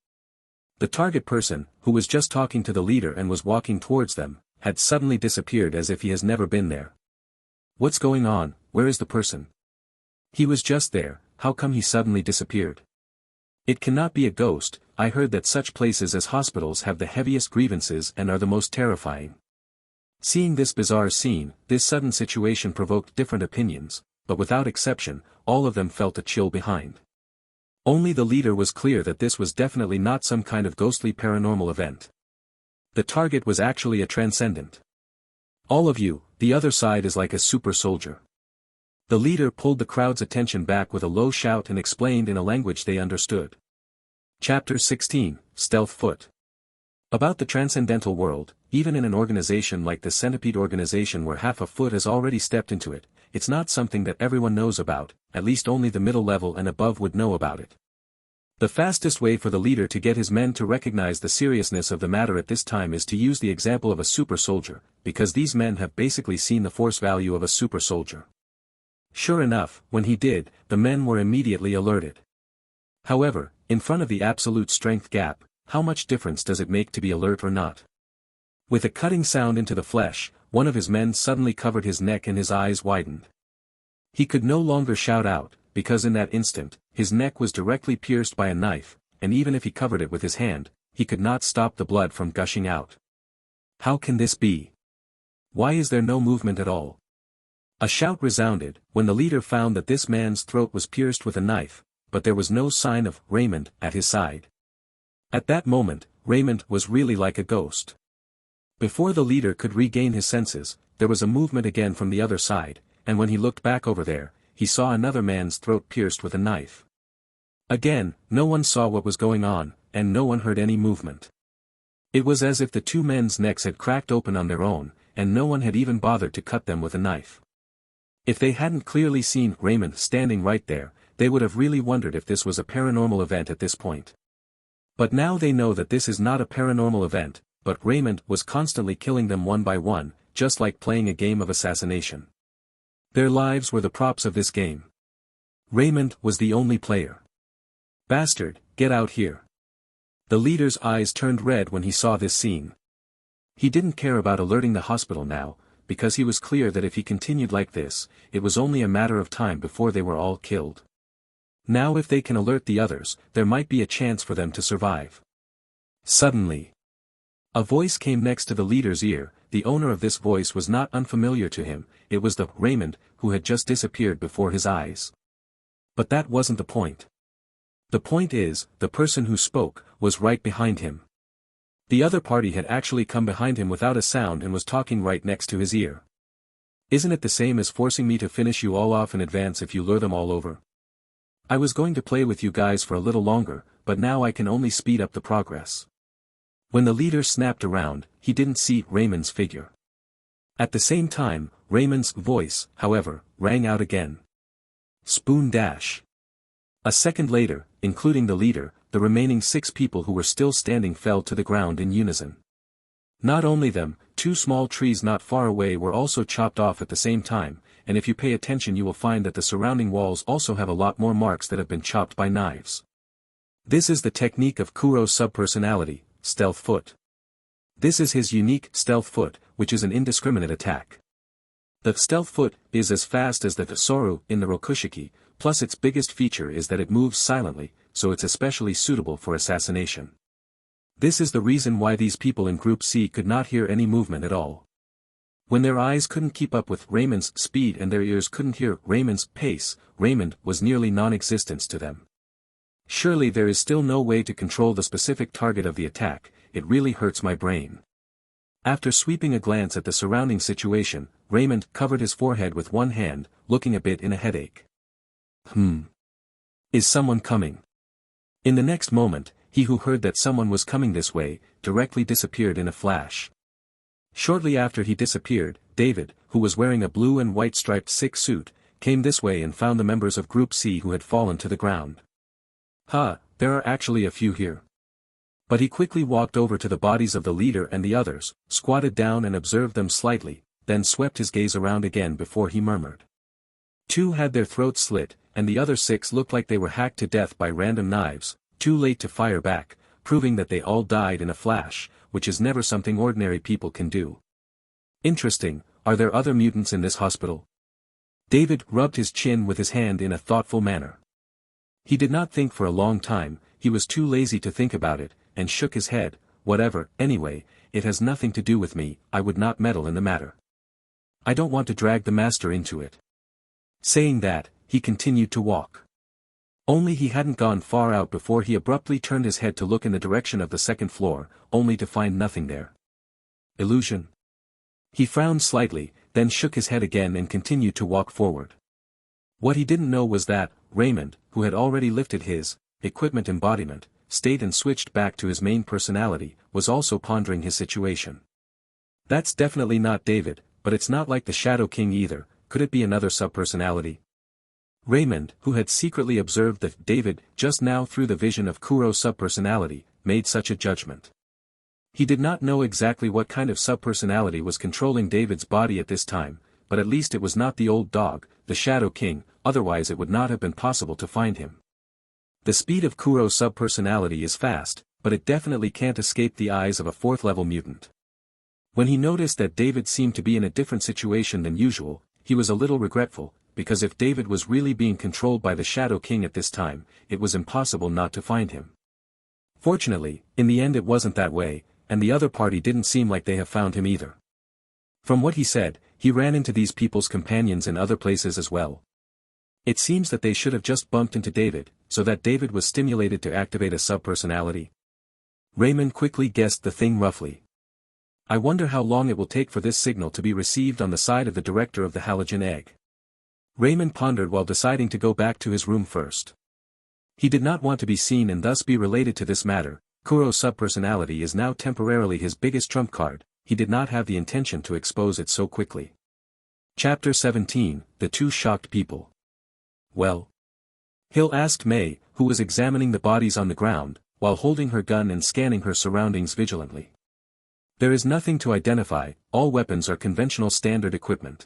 The target person, who was just talking to the leader and was walking towards them, had suddenly disappeared as if he has never been there. What's going on? Where is the person? He was just there, how come he suddenly disappeared? It cannot be a ghost. I heard that such places as hospitals have the heaviest grievances and are the most terrifying. Seeing this bizarre scene, this sudden situation provoked different opinions, but without exception, all of them felt a chill behind. Only the leader was clear that this was definitely not some kind of ghostly paranormal event. The target was actually a transcendent. All of you, the other side is like a super soldier. The leader pulled the crowd's attention back with a low shout and explained in a language they understood. Chapter 16, Stealth Foot. About the transcendental world, even in an organization like the Centipede organization where half a foot has already stepped into it, it's not something that everyone knows about, at least only the middle level and above would know about it. The fastest way for the leader to get his men to recognize the seriousness of the matter at this time is to use the example of a super soldier, because these men have basically seen the force value of a super soldier. Sure enough, when he did, the men were immediately alerted. However, in front of the absolute strength gap, how much difference does it make to be alert or not? With a cutting sound into the flesh, one of his men suddenly covered his neck and his eyes widened. He could no longer shout out, because in that instant, his neck was directly pierced by a knife, and even if he covered it with his hand, he could not stop the blood from gushing out. How can this be? Why is there no movement at all? A shout resounded, when the leader found that this man's throat was pierced with a knife, but there was no sign of Raymond at his side. At that moment, Raymond was really like a ghost. Before the leader could regain his senses, there was a movement again from the other side, and when he looked back over there, he saw another man's throat pierced with a knife. Again, no one saw what was going on, and no one heard any movement. It was as if the two men's necks had cracked open on their own, and no one had even bothered to cut them with a knife. If they hadn't clearly seen Raymond standing right there, they would have really wondered if this was a paranormal event at this point. But now they know that this is not a paranormal event, but Raymond was constantly killing them one by one, just like playing a game of assassination. Their lives were the props of this game. Raymond was the only player. Bastard, get out here. The leader's eyes turned red when he saw this scene. He didn't care about alerting the hospital now, because he was clear that if he continued like this, it was only a matter of time before they were all killed. Now if they can alert the others, there might be a chance for them to survive. Suddenly, a voice came next to the leader's ear. The owner of this voice was not unfamiliar to him, it was the Raymond who had just disappeared before his eyes. But that wasn't the point. The point is, the person who spoke was right behind him. The other party had actually come behind him without a sound and was talking right next to his ear. Isn't it the same as forcing me to finish you all off in advance if you lure them all over? I was going to play with you guys for a little longer, but now I can only speed up the progress. When the leader snapped around, he didn't see Raymond's figure. At the same time, Raymond's voice, however, rang out again. Spoon dash. A second later, including the leader, the remaining 6 people who were still standing fell to the ground in unison. Not only them, 2 small trees not far away were also chopped off at the same time, and if you pay attention you will find that the surrounding walls also have a lot more marks that have been chopped by knives. This is the technique of Kuro's subpersonality, stealth foot. This is his unique stealth foot, which is an indiscriminate attack. The stealth foot is as fast as the Soru in the Rokushiki, plus its biggest feature is that it moves silently, so it's especially suitable for assassination. This is the reason why these people in Group C could not hear any movement at all. When their eyes couldn't keep up with Raymond's speed and their ears couldn't hear Raymond's pace, Raymond was nearly non-existent to them. Surely there is still no way to control the specific target of the attack, it really hurts my brain. After sweeping a glance at the surrounding situation, Raymond covered his forehead with one hand, looking a bit in a headache. Is someone coming? In the next moment, he who heard that someone was coming this way, directly disappeared in a flash. Shortly after he disappeared, David, who was wearing a blue and white striped sick suit, came this way and found the members of Group C who had fallen to the ground. There are actually a few here. But he quickly walked over to the bodies of the leader and the others, squatted down and observed them slightly, then swept his gaze around again before he murmured. 2 had their throats slit, and the other 6 looked like they were hacked to death by random knives, too late to fire back, proving that they all died in a flash, which is never something ordinary people can do. Interesting, are there other mutants in this hospital? David rubbed his chin with his hand in a thoughtful manner. He did not think for a long time, he was too lazy to think about it, and shook his head. Whatever, anyway, it has nothing to do with me, I would not meddle in the matter. I don't want to drag the master into it. Saying that, he continued to walk. Only he hadn't gone far out before he abruptly turned his head to look in the direction of the second floor, only to find nothing there. Illusion? He frowned slightly, then shook his head again and continued to walk forward. What he didn't know was that, Raymond, who had already lifted his equipment embodiment, state and switched back to his main personality, was also pondering his situation. That's definitely not David, but it's not like the Shadow King either. Could it be another subpersonality? Raymond, who had secretly observed that David just now through the vision of Kuro's subpersonality, made such a judgment. He did not know exactly what kind of subpersonality was controlling David's body at this time, but at least it was not the old dog, the Shadow King, otherwise it would not have been possible to find him. The speed of Kuro's subpersonality is fast, but it definitely can't escape the eyes of a 4th-level mutant. When he noticed that David seemed to be in a different situation than usual, he was a little regretful, because if David was really being controlled by the Shadow King at this time, it was impossible not to find him. Fortunately, in the end it wasn't that way, and the other party didn't seem like they have found him either. From what he said, he ran into these people's companions in other places as well. It seems that they should have just bumped into David, so that David was stimulated to activate a subpersonality. Raymond quickly guessed the thing roughly. I wonder how long it will take for this signal to be received on the side of the director of the halogen egg. Raymond pondered while deciding to go back to his room first. He did not want to be seen and thus be related to this matter. Kuro's subpersonality is now temporarily his biggest trump card. He did not have the intention to expose it so quickly. Chapter 17, The 2 Shocked People. Well? Hill asked May, who was examining the bodies on the ground, while holding her gun and scanning her surroundings vigilantly. There is nothing to identify, all weapons are conventional standard equipment.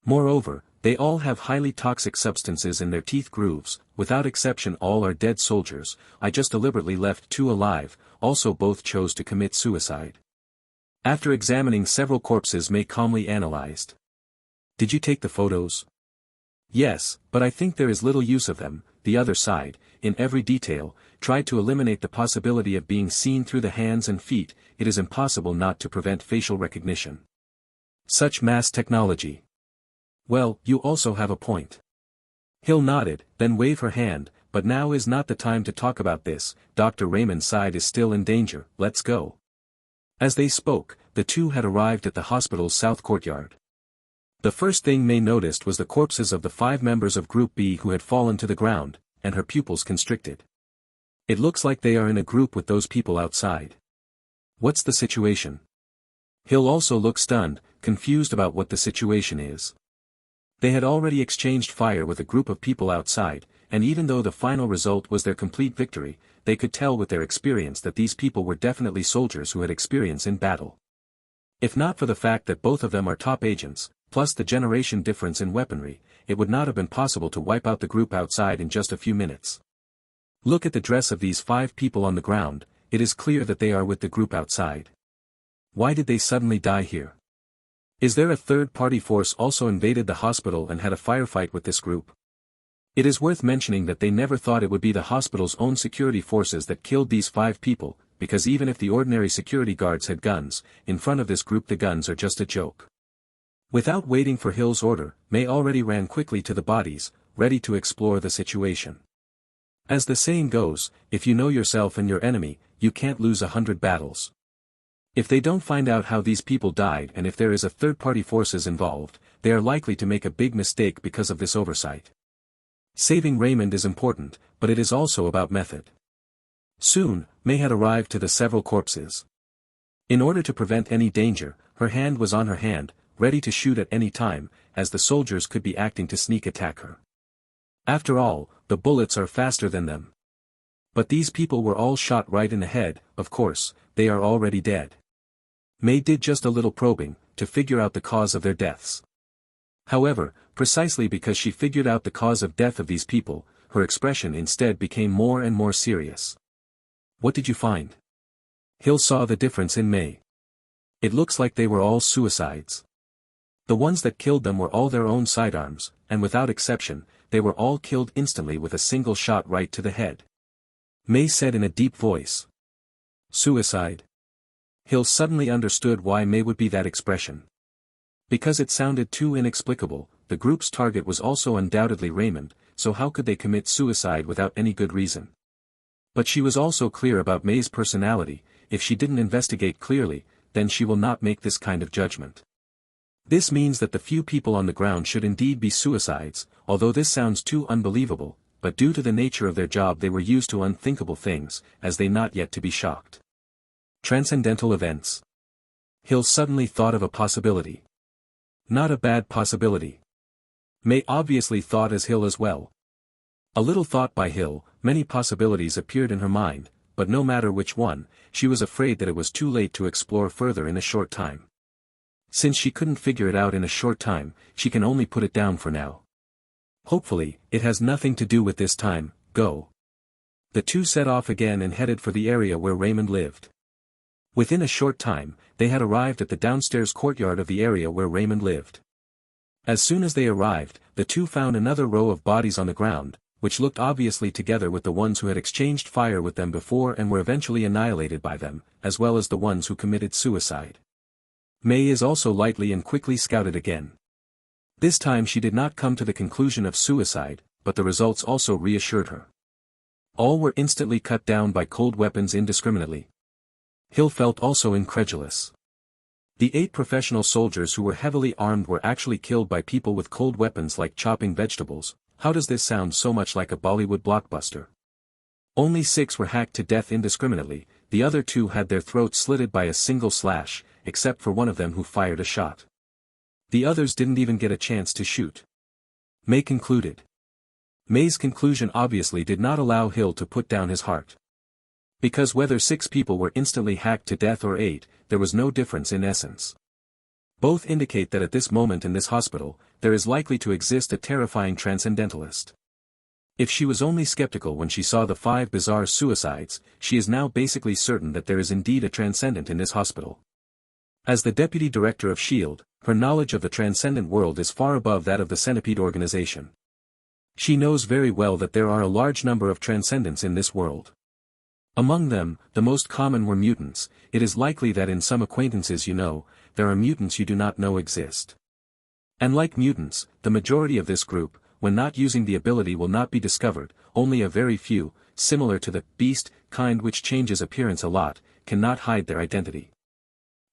Moreover, they all have highly toxic substances in their teeth grooves, without exception all are dead soldiers. I just deliberately left 2 alive, also both chose to commit suicide. After examining several corpses May calmly analyzed. Did you take the photos? Yes, but I think there is little use of them. The other side, in every detail, tried to eliminate the possibility of being seen through the hands and feet. It is impossible not to prevent facial recognition. Such mass technology. Well, you also have a point. Hill nodded, then waved her hand, but now is not the time to talk about this. Dr. Raymond's side is still in danger, let's go. As they spoke, the 2 had arrived at the hospital's south courtyard. The first thing May noticed was the corpses of the 5 members of Group B who had fallen to the ground, and her pupils constricted. It looks like they are in a group with those people outside. What's the situation? Hill also looked stunned, confused about what the situation is. They had already exchanged fire with a group of people outside, and even though the final result was their complete victory, they could tell with their experience that these people were definitely soldiers who had experience in battle. If not for the fact that both of them are top agents, plus the generation difference in weaponry, it would not have been possible to wipe out the group outside in just a few minutes. Look at the dress of these 5 people on the ground, it is clear that they are with the group outside. Why did they suddenly die here? Is there a third-party force also invaded the hospital and had a firefight with this group? It is worth mentioning that they never thought it would be the hospital's own security forces that killed these 5 people, because even if the ordinary security guards had guns, in front of this group the guns are just a joke. Without waiting for Hill's order, May already ran quickly to the bodies, ready to explore the situation. As the saying goes, if you know yourself and your enemy, you can't lose 100 battles. If they don't find out how these people died and if there is a third-party forces involved, they are likely to make a big mistake because of this oversight. Saving Raymond is important, but it is also about method. Soon, May had arrived to the several corpses. In order to prevent any danger, her hand was on her hand, ready to shoot at any time, as the soldiers could be acting to sneak attack her. After all, the bullets are faster than them. But these people were all shot right in the head, of course, they are already dead. May did just a little probing, to figure out the cause of their deaths. However, precisely because she figured out the cause of death of these people, her expression instead became more and more serious. What did you find? Hill saw the difference in May. It looks like they were all suicides. The ones that killed them were all their own sidearms, and without exception, they were all killed instantly with a single shot right to the head. May said in a deep voice. Suicide? Hill suddenly understood why May would be that expression. Because it sounded too inexplicable, the group's target was also undoubtedly Raymond, so how could they commit suicide without any good reason? But she was also clear about May's personality, if she didn't investigate clearly, then she will not make this kind of judgment. This means that the few people on the ground should indeed be suicides, although this sounds too unbelievable, but due to the nature of their job they were used to unthinkable things, as they not yet to be shocked. Transcendental events. Hill suddenly thought of a possibility. Not a bad possibility. May obviously thought as Hill as well. A little thought by Hill, many possibilities appeared in her mind, but no matter which one, she was afraid that it was too late to explore further in a short time. Since she couldn't figure it out in a short time, she can only put it down for now. Hopefully, it has nothing to do with this time, go. The two set off again and headed for the area where Raymond lived. Within a short time, they had arrived at the downstairs courtyard of the area where Raymond lived. As soon as they arrived, the two found another row of bodies on the ground, which looked obviously together with the ones who had exchanged fire with them before and were eventually annihilated by them, as well as the ones who committed suicide. May is also lightly and quickly scouted again. This time she did not come to the conclusion of suicide, but the results also reassured her. All were instantly cut down by cold weapons indiscriminately. Hill felt also incredulous. The 8 professional soldiers who were heavily armed were actually killed by people with cold weapons like chopping vegetables. How does this sound so much like a Bollywood blockbuster? Only 6 were hacked to death indiscriminately, the other 2 had their throats slitted by a single slash, except for one of them who fired a shot. The others didn't even get a chance to shoot. May concluded. May's conclusion obviously did not allow Hill to put down his heart. Because whether 6 people were instantly hacked to death or 8, there was no difference in essence. Both indicate that at this moment in this hospital, there is likely to exist a terrifying transcendentalist. If she was only skeptical when she saw the 5 bizarre suicides, she is now basically certain that there is indeed a transcendent in this hospital. As the deputy director of S.H.I.E.L.D., her knowledge of the transcendent world is far above that of the Centipede organization. She knows very well that there are a large number of transcendents in this world. Among them, the most common were mutants. It is likely that in some acquaintances you know, there are mutants you do not know exist. And like mutants, the majority of this group, when not using the ability will not be discovered, only a very few, similar to the beast kind which changes appearance a lot, cannot hide their identity.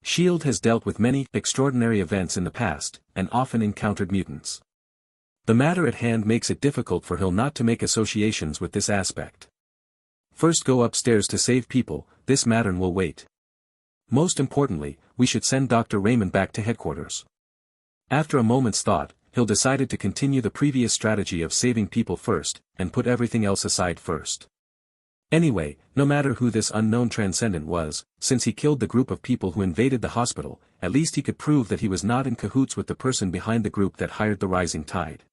S.H.I.E.L.D. has dealt with many extraordinary events in the past, and often encountered mutants. The matter at hand makes it difficult for Hill not to make associations with this aspect. First go upstairs to save people, this matter will wait. Most importantly, we should send Dr. Raymond back to headquarters. After a moment's thought, Hill decided to continue the previous strategy of saving people first, and put everything else aside first. Anyway, no matter who this unknown transcendent was, since he killed the group of people who invaded the hospital, at least he could prove that he was not in cahoots with the person behind the group that hired the rising tide.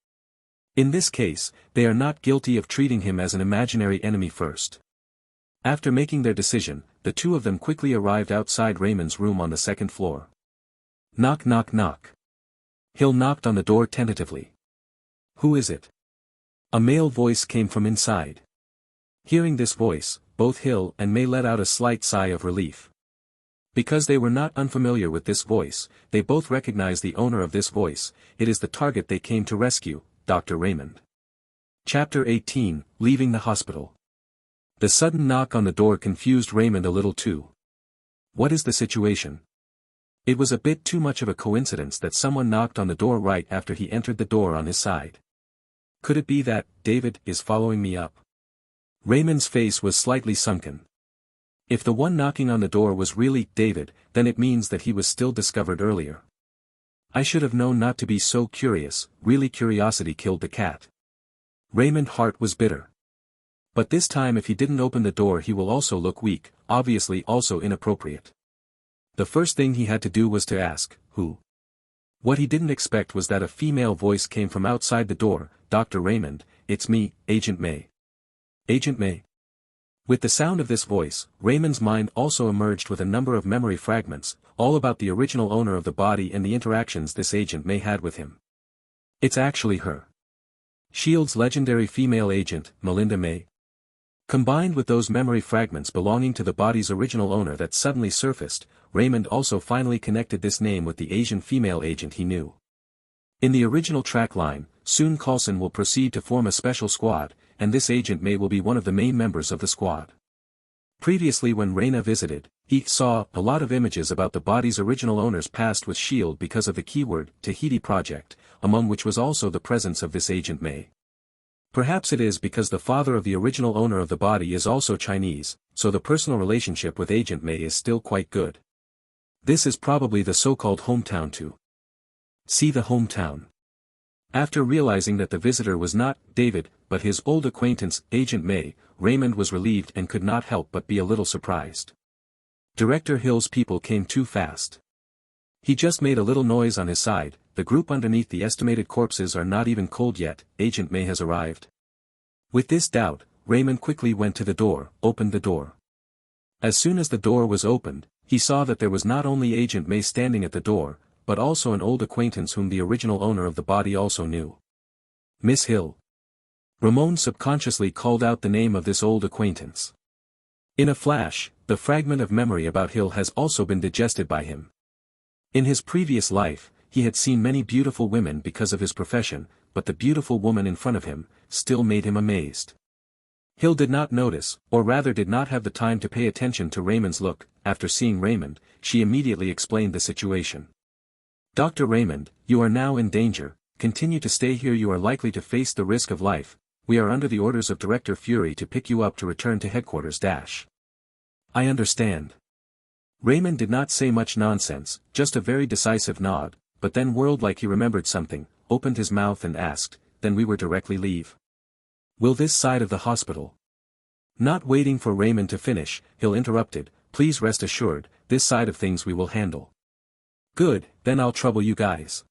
In this case, they are not guilty of treating him as an imaginary enemy first. After making their decision, the two of them quickly arrived outside Raymond's room on the 2nd floor. Knock knock knock. Hill knocked on the door tentatively. Who is it? A male voice came from inside. Hearing this voice, both Hill and May let out a slight sigh of relief. Because they were not unfamiliar with this voice, they both recognized the owner of this voice. It is the target they came to rescue, Dr. Raymond. Chapter 18, Leaving the Hospital. The sudden knock on the door confused Raymond a little too. What is the situation? It was a bit too much of a coincidence that someone knocked on the door right after he entered the door on his side. Could it be that David is following me up? Raymond's face was slightly sunken. If the one knocking on the door was really David, then it means that he was still discovered earlier. I should have known not to be so curious, really curiosity killed the cat. Raymond's heart was bitter. But this time if he didn't open the door he will also look weak, obviously also inappropriate. The first thing he had to do was to ask, who? What he didn't expect was that a female voice came from outside the door, Dr. Raymond, it's me, Agent May. Agent May? With the sound of this voice, Raymond's mind also emerged with a number of memory fragments, all about the original owner of the body and the interactions this Agent May had with him. It's actually her. S.H.I.E.L.D's legendary female agent, Melinda May. Combined with those memory fragments belonging to the body's original owner that suddenly surfaced, Raymond also finally connected this name with the Asian female agent he knew. In the original track line, soon Coulson will proceed to form a special squad, and this Agent May will be one of the main members of the squad. Previously when Raina visited, he saw a lot of images about the body's original owner's past with S.H.I.E.L.D. because of the keyword Tahiti project, among which was also the presence of this Agent May. Perhaps it is because the father of the original owner of the body is also Chinese, so the personal relationship with Agent May is still quite good. This is probably the so-called hometown too. See the hometown. After realizing that the visitor was not David, but his old acquaintance, Agent May, Raymond was relieved and could not help but be a little surprised. Director Hill's people came too fast. He just made a little noise on his side, the group underneath the estimated corpses are not even cold yet, Agent May has arrived. With this doubt, Raymond quickly went to the door, opened the door. As soon as the door was opened, he saw that there was not only Agent May standing at the door, but also an old acquaintance whom the original owner of the body also knew. Miss Hill. Ramon subconsciously called out the name of this old acquaintance. In a flash, the fragment of memory about Hill has also been digested by him. In his previous life, he had seen many beautiful women because of his profession, but the beautiful woman in front of him, still made him amazed. Hill did not notice, or rather did not have the time to pay attention to Raymond's look. After seeing Raymond, she immediately explained the situation. Dr. Raymond, you are now in danger, continue to stay here, you are likely to face the risk of life, we are under the orders of Director Fury to pick you up to return to headquarters. I understand. Raymond did not say much nonsense, just a very decisive nod, but then whirled like he remembered something, opened his mouth and asked, then we will directly leave. Will this side of the hospital? Not waiting for Raymond to finish, Hill interrupted, please rest assured, this side of things we will handle. Good, then I'll trouble you guys.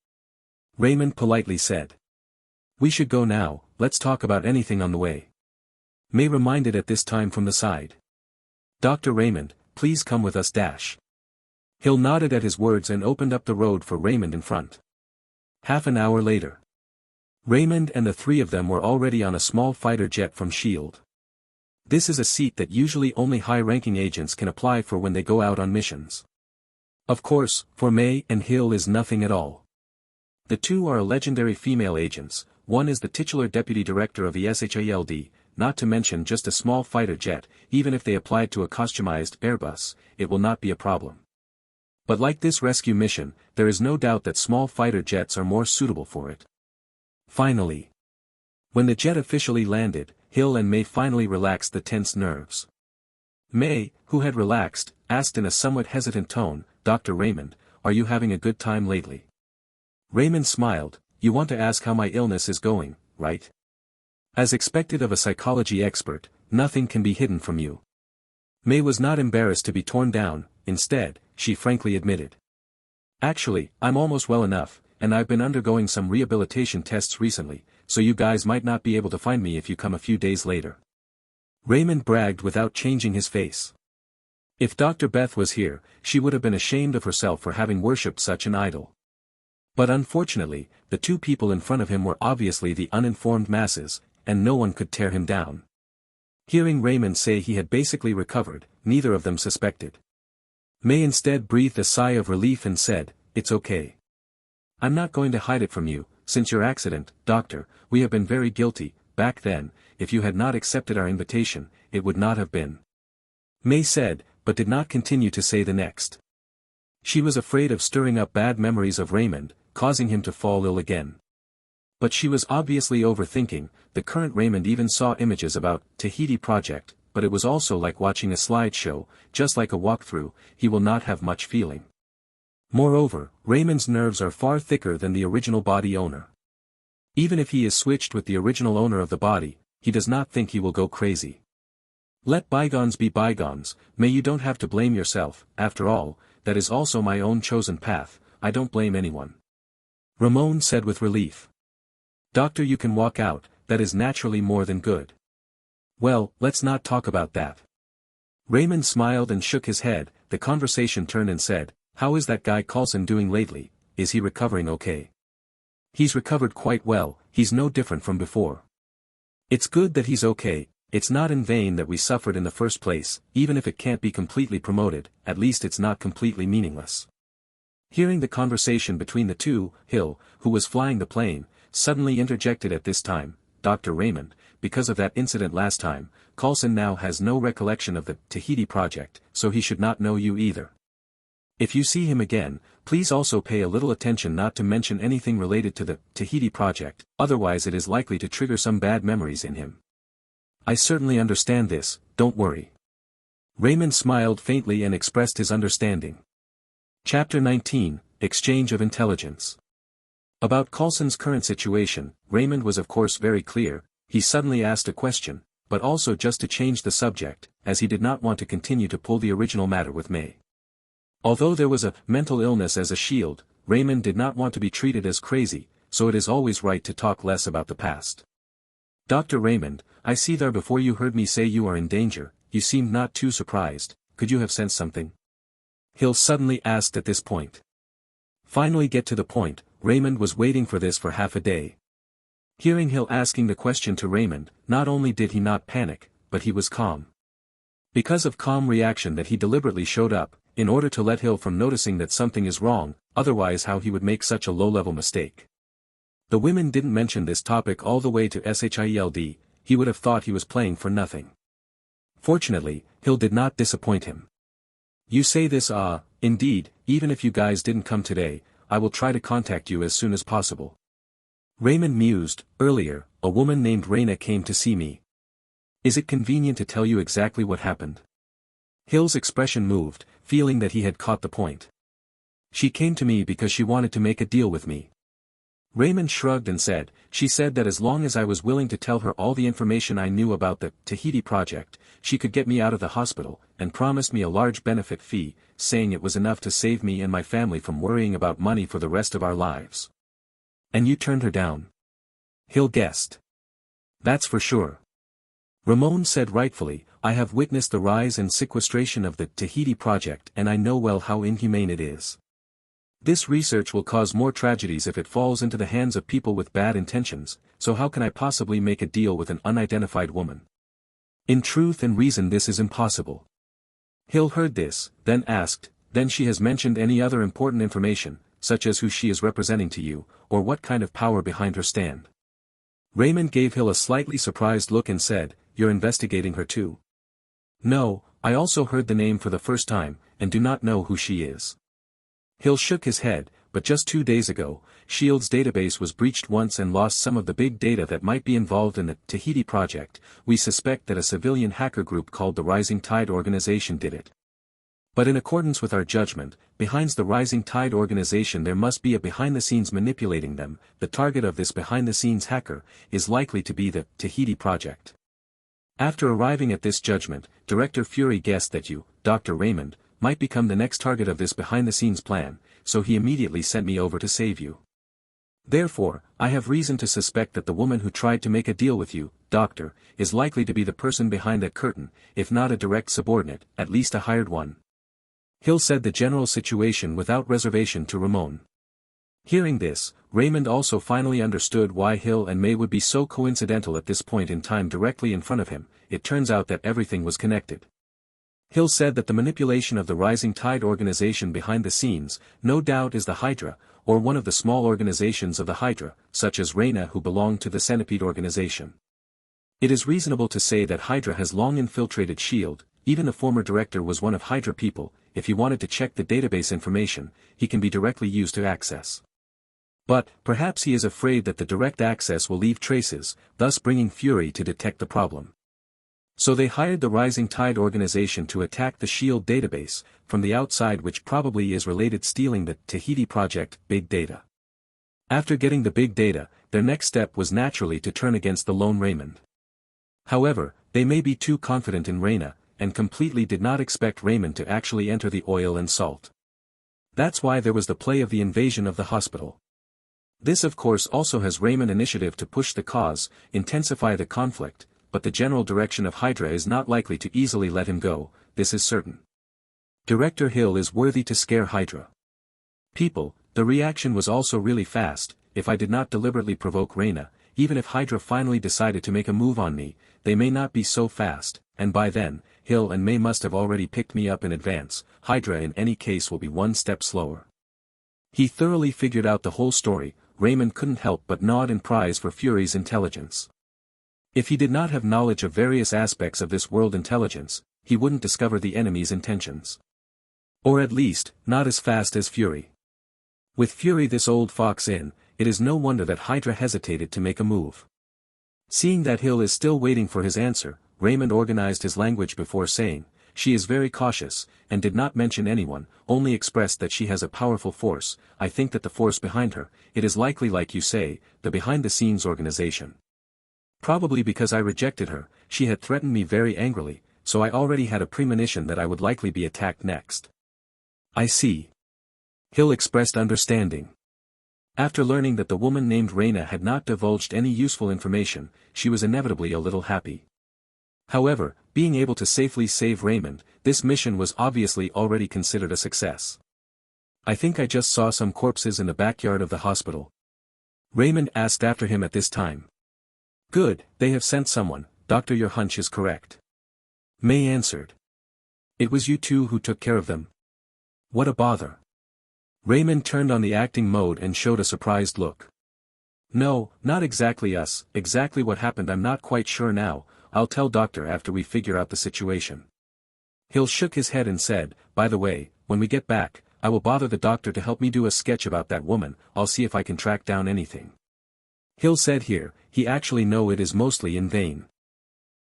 Raymond politely said. We should go now, let's talk about anything on the way. May reminded at this time from the side. Dr. Raymond, please come with us. Hill nodded at his words and opened up the road for Raymond in front. Half an hour later. Raymond and the three of them were already on a small fighter jet from S.H.I.E.L.D. This is a seat that usually only high-ranking agents can apply for when they go out on missions. Of course, for May and Hill is nothing at all. The two are legendary female agents, one is the titular deputy director of the S.H.I.E.L.D., not to mention just a small fighter jet, even if they applied to a customized Airbus, it will not be a problem. But like this rescue mission, there is no doubt that small fighter jets are more suitable for it. Finally. When the jet officially landed, Hill and May finally relaxed the tense nerves. May, who had relaxed, asked in a somewhat hesitant tone, Dr. Raymond, are you having a good time lately? Raymond smiled, you want to ask how my illness is going, right? As expected of a psychology expert, nothing can be hidden from you. May was not embarrassed to be torn down, instead, she frankly admitted. Actually, I'm almost well enough, and I've been undergoing some rehabilitation tests recently, so you guys might not be able to find me if you come a few days later. Raymond bragged without changing his face. If Dr. Beth was here, she would have been ashamed of herself for having worshipped such an idol. But unfortunately, the two people in front of him were obviously the uninformed masses, and no one could tear him down. Hearing Raymond say he had basically recovered, neither of them suspected. May instead breathed a sigh of relief and said, it's okay. I'm not going to hide it from you, since your accident, doctor, we have been very guilty, back then, if you had not accepted our invitation, it would not have been. May said, but did not continue to say the next. She was afraid of stirring up bad memories of Raymond, causing him to fall ill again. But she was obviously overthinking. The current Raymond even saw images about Tahiti Project, but it was also like watching a slideshow, just like a walkthrough, he will not have much feeling. Moreover, Raymond's nerves are far thicker than the original body owner. Even if he is switched with the original owner of the body, he does not think he will go crazy. Let bygones be bygones. May you don't have to blame yourself. After all, that is also my own chosen path. I don't blame anyone. Raymond said with relief. Doctor, you can walk out. That is naturally more than good. Well, let's not talk about that. Raymond smiled and shook his head. The conversation turned and said, how is that guy Coulson doing lately? Is he recovering okay? He's recovered quite well. He's no different from before. It's good that he's okay. It's not in vain that we suffered in the first place. Even if it can't be completely promoted, at least it's not completely meaningless. Hearing the conversation between the two, Hill, who was flying the plane, suddenly interjected at this time, Dr. Raymond, because of that incident last time, Coulson now has no recollection of the Tahiti Project, so he should not know you either. If you see him again, please also pay a little attention not to mention anything related to the Tahiti Project, otherwise it is likely to trigger some bad memories in him. I certainly understand this, don't worry. Raymond smiled faintly and expressed his understanding. Chapter 19, Exchange of Intelligence. About Coulson's current situation, Raymond was of course very clear. He suddenly asked a question, but also just to change the subject, as he did not want to continue to pull the original matter with May. Although there was a mental illness as a shield, Raymond did not want to be treated as crazy, so it is always right to talk less about the past. Dr. Raymond, I see there before you heard me say you are in danger, you seemed not too surprised. Could you have sensed something? Hill suddenly asked at this point. Finally get to the point. Raymond was waiting for this for half a day. Hearing Hill asking the question to Raymond, not only did he not panic, but he was calm. Because of calm reaction that he deliberately showed up, in order to let Hill from noticing that something is wrong, otherwise how he would make such a low-level mistake. The women didn't mention this topic all the way to SHIELD, he would have thought he was playing for nothing. Fortunately, Hill did not disappoint him. You say this indeed, even if you guys didn't come today, I will try to contact you as soon as possible. Raymond mused, earlier, a woman named Raina came to see me. Is it convenient to tell you exactly what happened? Hill's expression moved, feeling that he had caught the point. She came to me because she wanted to make a deal with me. Raymond shrugged and said, she said that as long as I was willing to tell her all the information I knew about the Tahiti Project, she could get me out of the hospital, and promised me a large benefit fee, saying it was enough to save me and my family from worrying about money for the rest of our lives. And you turned her down? Hill guessed. That's for sure. Raymond said rightfully, I have witnessed the rise and sequestration of the Tahiti Project and I know well how inhumane it is. This research will cause more tragedies if it falls into the hands of people with bad intentions, so how can I possibly make a deal with an unidentified woman? In truth and reason this is impossible. Hill heard this, then asked, then she has mentioned any other important information, such as who she is representing to you, or what kind of power behind her stand? Raymond gave Hill a slightly surprised look and said, you're investigating her too? No, I also heard the name for the first time, and do not know who she is. Hill shook his head, but just 2 days ago, S.H.I.E.L.D.'s database was breached once and lost some of the big data that might be involved in the Tahiti Project. We suspect that a civilian hacker group called the Rising Tide Organization did it. But in accordance with our judgment, behind the Rising Tide Organization there must be a behind-the-scenes manipulating them. The target of this behind-the-scenes hacker is likely to be the Tahiti Project. After arriving at this judgment, Director Fury guessed that you, Dr. Raymond, might become the next target of this behind-the-scenes plan, so he immediately sent me over to save you. Therefore, I have reason to suspect that the woman who tried to make a deal with you, Doctor, is likely to be the person behind that curtain, if not a direct subordinate, at least a hired one. Hill said the general situation without reservation to Raymond. Hearing this, Raymond also finally understood why Hill and May would be so coincidental at this point in time directly in front of him. It turns out that everything was connected. Hill said that the manipulation of the Rising Tide Organization behind the scenes, no doubt is the Hydra, or one of the small organizations of the Hydra, such as Raina who belonged to the Centipede organization. It is reasonable to say that Hydra has long infiltrated S.H.I.E.L.D., even the former director was one of Hydra people. If he wanted to check the database information, he can be directly used to access. But, perhaps he is afraid that the direct access will leave traces, thus bringing Fury to detect the problem. So they hired the Rising Tide organization to attack the S.H.I.E.L.D. database, from the outside, which probably is related stealing the Tahiti project, big data. After getting the big data, their next step was naturally to turn against the lone Raymond. However, they may be too confident in Raina, and completely did not expect Raymond to actually enter the oil and salt. That's why there was the play of the invasion of the hospital. This of course also has Raymond initiative to push the cause, intensify the conflict, but the general direction of Hydra is not likely to easily let him go, this is certain. Director Hill is worthy to scare Hydra. People, the reaction was also really fast. If I did not deliberately provoke Raina, even if Hydra finally decided to make a move on me, they may not be so fast, and by then, Hill and May must have already picked me up in advance. Hydra in any case will be one step slower. He thoroughly figured out the whole story. Raymond couldn't help but nod in praise for Fury's intelligence. If he did not have knowledge of various aspects of this world intelligence, he wouldn't discover the enemy's intentions. Or at least, not as fast as Fury. With Fury this old fox in, it is no wonder that Hydra hesitated to make a move. Seeing that Hill is still waiting for his answer, Raymond organized his language before saying, "She is very cautious," and did not mention anyone, only expressed that she has a powerful force. I think that the force behind her, it is likely like you say, the behind-the-scenes organization. Probably because I rejected her, she had threatened me very angrily, so I already had a premonition that I would likely be attacked next. I see. Hill expressed understanding. After learning that the woman named Raina had not divulged any useful information, she was inevitably a little happy. However, being able to safely save Raymond, this mission was obviously already considered a success. I think I just saw some corpses in the backyard of the hospital. Raymond asked after him at this time. Good, they have sent someone, Doctor, your hunch is correct. May answered. It was you two who took care of them. What a bother. Raymond turned on the acting mode and showed a surprised look. No, not exactly us. Exactly what happened I'm not quite sure now. I'll tell Doctor after we figure out the situation. Hill shook his head and said, by the way, when we get back, I will bother the Doctor to help me do a sketch about that woman. I'll see if I can track down anything. Hill said here, he actually know it is mostly in vain.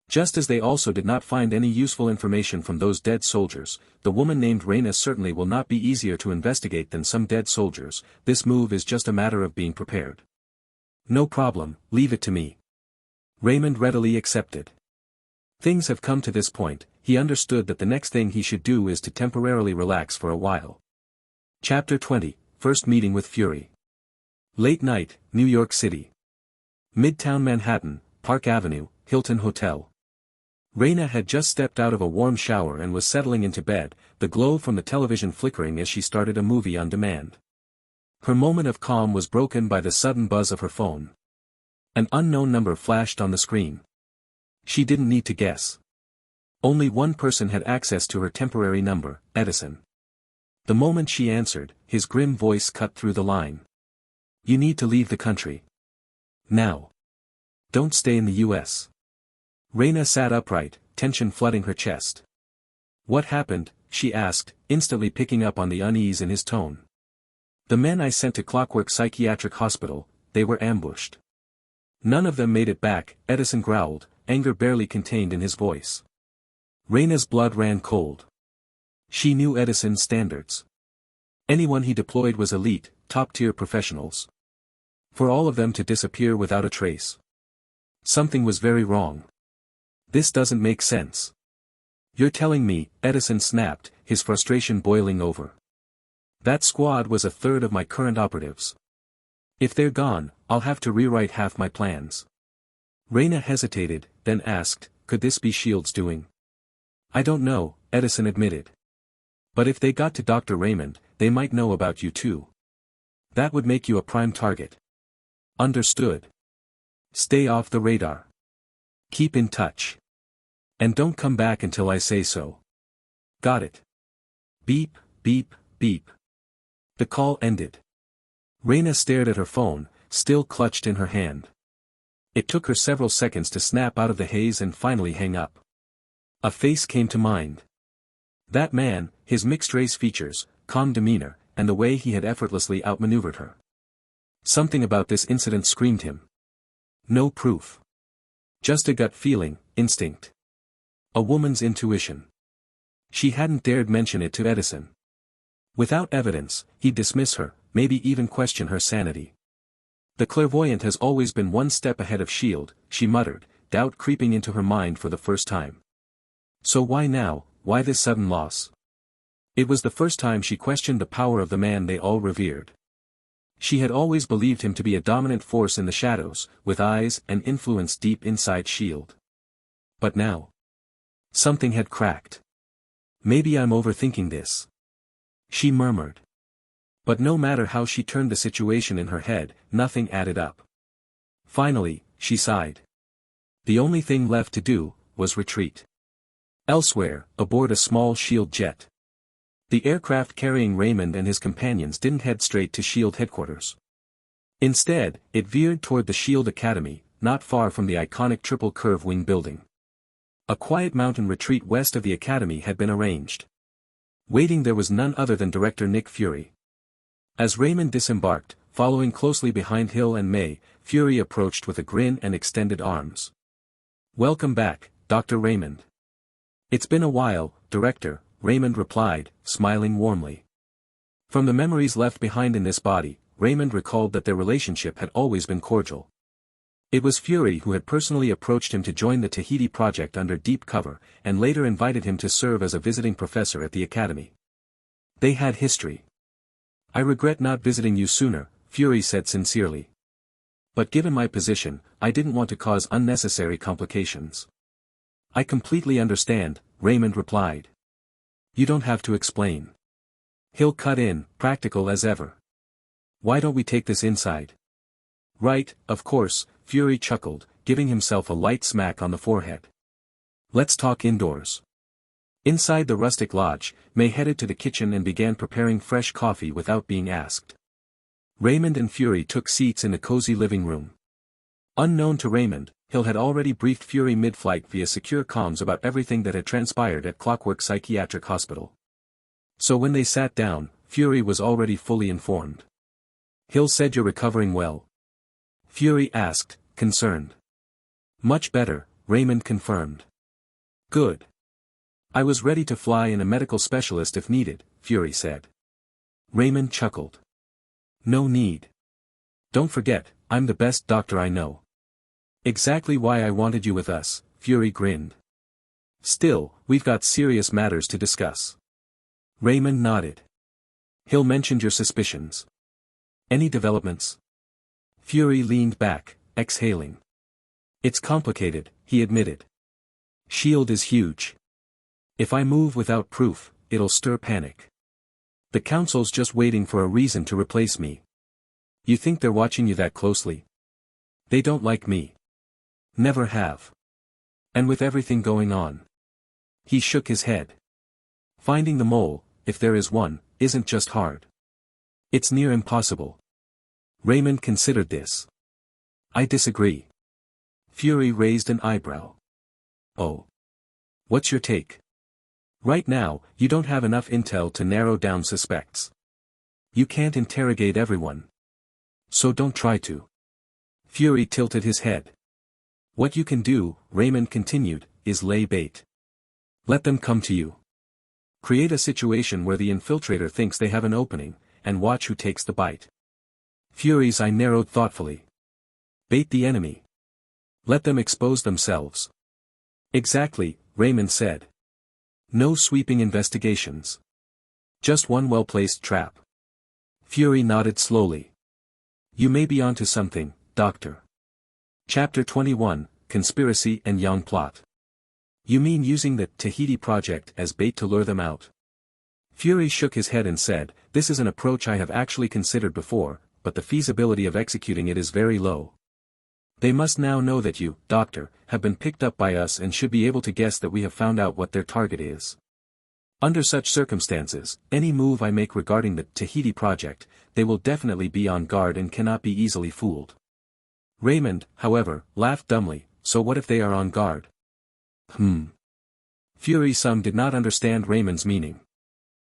Just as they also did not find any useful information from those dead soldiers, the woman named Raina certainly will not be easier to investigate than some dead soldiers. This move is just a matter of being prepared. No problem, leave it to me. Raymond readily accepted. Things have come to this point, he understood that the next thing he should do is to temporarily relax for a while. Chapter 20, First Meeting with Fury. Late night, New York City. Midtown Manhattan, Park Avenue, Hilton Hotel. Raina had just stepped out of a warm shower and was settling into bed, the glow from the television flickering as she started a movie on demand. Her moment of calm was broken by the sudden buzz of her phone. An unknown number flashed on the screen. She didn't need to guess. Only one person had access to her temporary number, Edison. The moment she answered, his grim voice cut through the line. You need to leave the country. Now. Don't stay in the U.S. Raina sat upright, tension flooding her chest. What happened? She asked, instantly picking up on the unease in his tone. The men I sent to Clockwork Psychiatric Hospital, they were ambushed. None of them made it back, Edison growled, anger barely contained in his voice. Raina's blood ran cold. She knew Edison's standards. Anyone he deployed was elite, top-tier professionals. For all of them to disappear without a trace. Something was very wrong. This doesn't make sense. You're telling me, Edison snapped, his frustration boiling over. That squad was a third of my current operatives. If they're gone, I'll have to rewrite half my plans. Raina hesitated, then asked, could this be S.H.I.E.L.D.'s doing? I don't know, Edison admitted. But if they got to Dr. Raymond, they might know about you too. That would make you a prime target. Understood. Stay off the radar. Keep in touch. And don't come back until I say so. Got it. Beep, beep, beep. The call ended. Raina stared at her phone, still clutched in her hand. It took her several seconds to snap out of the haze and finally hang up. A face came to mind. That man, his mixed-race features, calm demeanor, and the way he had effortlessly outmaneuvered her. Something about this incident screamed him. No proof. Just a gut feeling, instinct. A woman's intuition. She hadn't dared mention it to Edison. Without evidence, he'd dismiss her, maybe even question her sanity. The clairvoyant has always been one step ahead of S.H.I.E.L.D., she muttered, doubt creeping into her mind for the first time. So why now, why this sudden loss? It was the first time she questioned the power of the man they all revered. She had always believed him to be a dominant force in the shadows, with eyes and influence deep inside S.H.I.E.L.D. But now, something had cracked. Maybe I'm overthinking this, she murmured. But no matter how she turned the situation in her head, nothing added up. Finally, she sighed. The only thing left to do was retreat. Elsewhere, aboard a small S.H.I.E.L.D. jet. The aircraft carrying Raymond and his companions didn't head straight to S.H.I.E.L.D. headquarters. Instead, it veered toward the S.H.I.E.L.D. Academy, not far from the iconic triple curve wing building. A quiet mountain retreat west of the Academy had been arranged. Waiting there was none other than Director Nick Fury. As Raymond disembarked, following closely behind Hill and May, Fury approached with a grin and extended arms. "Welcome back, Dr. Raymond." "It's been a while, Director," Raymond replied, smiling warmly. From the memories left behind in this body, Raymond recalled that their relationship had always been cordial. It was Fury who had personally approached him to join the Tahiti project under deep cover, and later invited him to serve as a visiting professor at the Academy. They had history. "I regret not visiting you sooner," Fury said sincerely. "But given my position, I didn't want to cause unnecessary complications." "I completely understand," Raymond replied. "You don't have to explain." Hill cut in, practical as ever. "Why don't we take this inside?" "Right, of course," Fury chuckled, giving himself a light smack on the forehead. "Let's talk indoors." Inside the rustic lodge, May headed to the kitchen and began preparing fresh coffee without being asked. Raymond and Fury took seats in the cozy living room. Unknown to Raymond, Hill had already briefed Fury mid-flight via secure comms about everything that had transpired at Clockwork Psychiatric Hospital. So when they sat down, Fury was already fully informed. "Hill said you're recovering well?" Fury asked, concerned. "Much better," Raymond confirmed. "Good. I was ready to fly in a medical specialist if needed," Fury said. Raymond chuckled. "No need. Don't forget, I'm the best doctor I know." "Exactly why I wanted you with us," Fury grinned. "Still, we've got serious matters to discuss." Raymond nodded. "Hill mentioned your suspicions. Any developments?" Fury leaned back, exhaling. "It's complicated," he admitted. S.H.I.E.L.D. is huge. If I move without proof, it'll stir panic. The Council's just waiting for a reason to replace me. You think they're watching you that closely? They don't like me. Never have. And with everything going on. He shook his head. Finding the mole, if there is one, isn't just hard. It's near impossible. Raymond considered this. "I disagree." Fury raised an eyebrow. "Oh. What's your take?" "Right now, you don't have enough intel to narrow down suspects. You can't interrogate everyone. So don't try to." Fury tilted his head. "What you can do," Raymond continued, "is lay bait. Let them come to you. Create a situation where the infiltrator thinks they have an opening, and watch who takes the bite." Fury's eye narrowed thoughtfully. "Bait the enemy. Let them expose themselves." "Exactly," Raymond said. "No sweeping investigations. Just one well-placed trap." Fury nodded slowly. "You may be onto something, Doctor." Chapter 21, Conspiracy and Young Plot. "You mean using the Tahiti project as bait to lure them out?" Fury shook his head and said, "This is an approach I have actually considered before, but the feasibility of executing it is very low. They must now know that you, Doctor, have been picked up by us and should be able to guess that we have found out what their target is. Under such circumstances, any move I make regarding the Tahiti project, they will definitely be on guard and cannot be easily fooled." Raymond, however, laughed dumbly. So what if they are on guard? Fury some did not understand Raymond's meaning.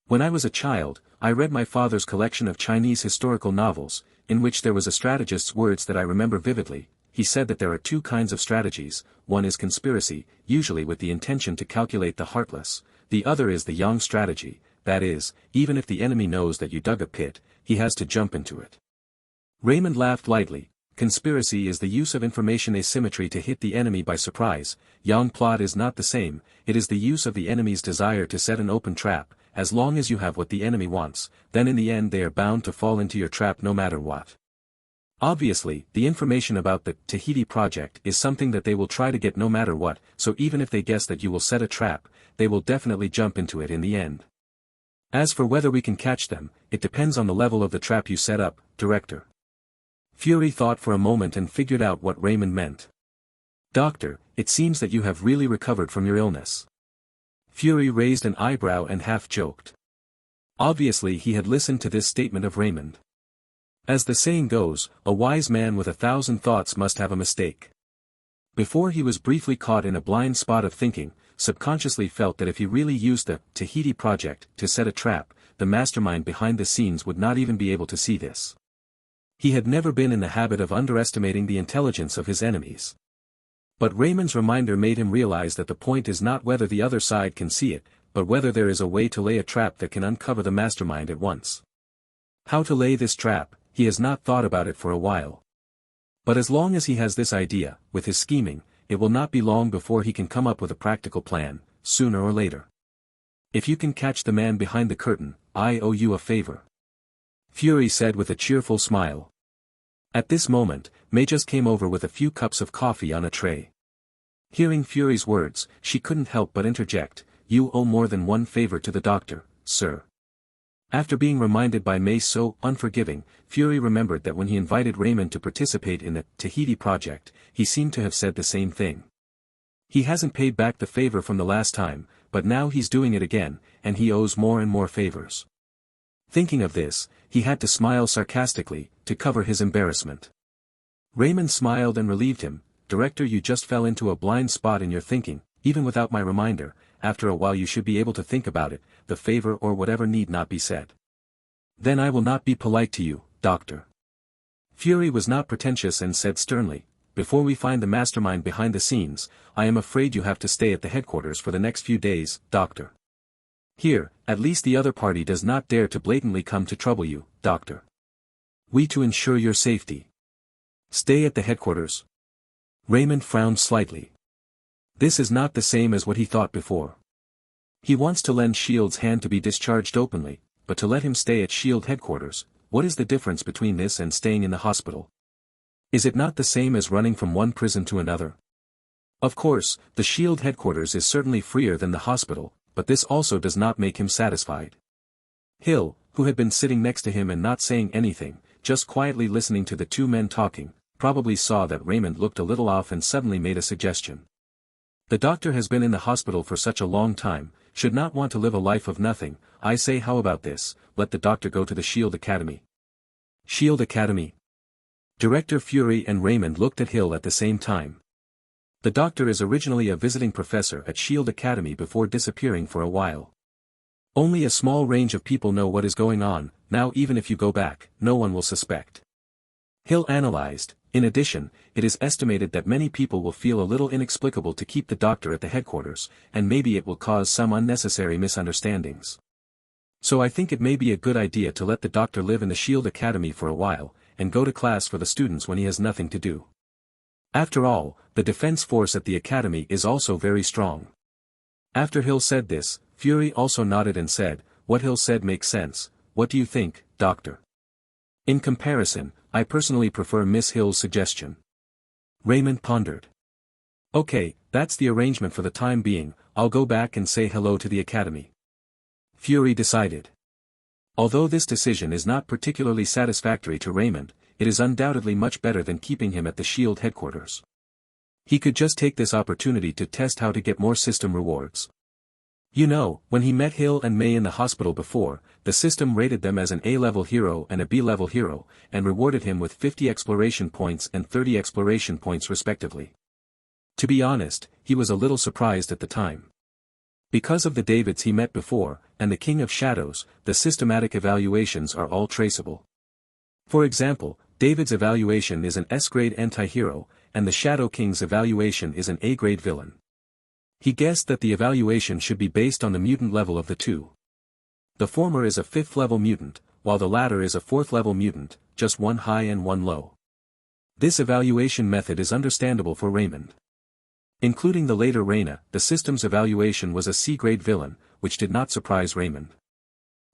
When I was a child, I read my father's collection of Chinese historical novels, in which there was a strategist's words that I remember vividly. He said that there are two kinds of strategies, one is conspiracy, usually with the intention to calculate the heartless, the other is the yang strategy, that is, even if the enemy knows that you dug a pit, he has to jump into it. Raymond laughed lightly. Conspiracy is the use of information asymmetry to hit the enemy by surprise. Yang plot is not the same, it is the use of the enemy's desire to set an open trap. As long as you have what the enemy wants, then in the end they are bound to fall into your trap no matter what. Obviously, the information about the Tahiti project is something that they will try to get no matter what, so even if they guess that you will set a trap, they will definitely jump into it in the end. As for whether we can catch them, it depends on the level of the trap you set up, Director. Fury thought for a moment and figured out what Raymond meant. Doctor, it seems that you have really recovered from your illness. Fury raised an eyebrow and half joked. Obviously he had listened to this statement of Raymond. As the saying goes, a wise man with 1,000 thoughts must have a mistake. Before he was briefly caught in a blind spot of thinking, subconsciously felt that if he really used the Tahiti project to set a trap, the mastermind behind the scenes would not even be able to see this. He had never been in the habit of underestimating the intelligence of his enemies. But Raymond's reminder made him realize that the point is not whether the other side can see it, but whether there is a way to lay a trap that can uncover the mastermind at once. How to lay this trap, he has not thought about it for a while. But as long as he has this idea, with his scheming, it will not be long before he can come up with a practical plan, sooner or later. If you can catch the man behind the curtain, I owe you a favor. Fury said with a cheerful smile. At this moment, May just came over with a few cups of coffee on a tray. Hearing Fury's words, she couldn't help but interject, "You owe more than one favor to the doctor, sir." After being reminded by May so unforgiving, Fury remembered that when he invited Raymond to participate in the Tahiti project, he seemed to have said the same thing. He hasn't paid back the favor from the last time, but now he's doing it again, and he owes more and more favors. Thinking of this, he had to smile sarcastically, to cover his embarrassment. Raymond smiled and relieved him. "Director, you just fell into a blind spot in your thinking, even without my reminder. After a while you should be able to think about it, the favor or whatever need not be said." "Then I will not be polite to you, Doctor." Fury was not pretentious and said sternly, "Before we find the mastermind behind the scenes, I am afraid you have to stay at the headquarters for the next few days, Doctor. Here, at least the other party does not dare to blatantly come to trouble you, Doctor. We to ensure your safety. Stay at the headquarters." Raymond frowned slightly. This is not the same as what he thought before. He wants to lend S.H.I.E.L.D.'s hand to be discharged openly, but to let him stay at S.H.I.E.L.D. headquarters, what is the difference between this and staying in the hospital? Is it not the same as running from one prison to another? Of course, the S.H.I.E.L.D. headquarters is certainly freer than the hospital, but this also does not make him satisfied. Hill, who had been sitting next to him and not saying anything, just quietly listening to the two men talking, probably saw that Raymond looked a little off and suddenly made a suggestion. "The doctor has been in the hospital for such a long time, should not want to live a life of nothing. I say, how about this, let the doctor go to the S.H.I.E.L.D. Academy." S.H.I.E.L.D. Academy? Director Fury and Raymond looked at Hill at the same time. The doctor is originally a visiting professor at S.H.I.E.L.D. Academy before disappearing for a while. Only a small range of people know what is going on, now even if you go back, no one will suspect. Hill analyzed. In addition, it is estimated that many people will feel a little inexplicable to keep the doctor at the headquarters, and maybe it will cause some unnecessary misunderstandings. So I think it may be a good idea to let the doctor live in the S.H.I.E.L.D. Academy for a while, and go to class for the students when he has nothing to do. After all, the defense force at the academy is also very strong. After Hill said this, Fury also nodded and said, "What Hill said makes sense. What do you think, Doctor?" "In comparison, I personally prefer Miss Hill's suggestion." Raymond pondered. "Okay, that's the arrangement for the time being. I'll go back and say hello to the academy." Fury decided. Although this decision is not particularly satisfactory to Raymond, it is undoubtedly much better than keeping him at the S.H.I.E.L.D. headquarters. He could just take this opportunity to test how to get more system rewards. You know, when he met Hill and May in the hospital before, the system rated them as an A-level hero and a B-level hero, and rewarded him with 50 exploration points and 30 exploration points respectively. To be honest, he was a little surprised at the time. Because of the Davids he met before, and the King of Shadows, the systematic evaluations are all traceable. For example, David's evaluation is an S-grade anti-hero, and the Shadow King's evaluation is an A-grade villain. He guessed that the evaluation should be based on the mutant level of the two. The former is a 5th-level mutant, while the latter is a 4th-level mutant, just one high and one low. This evaluation method is understandable for Raymond. Including the later Raina, the system's evaluation was a C-grade villain, which did not surprise Raymond.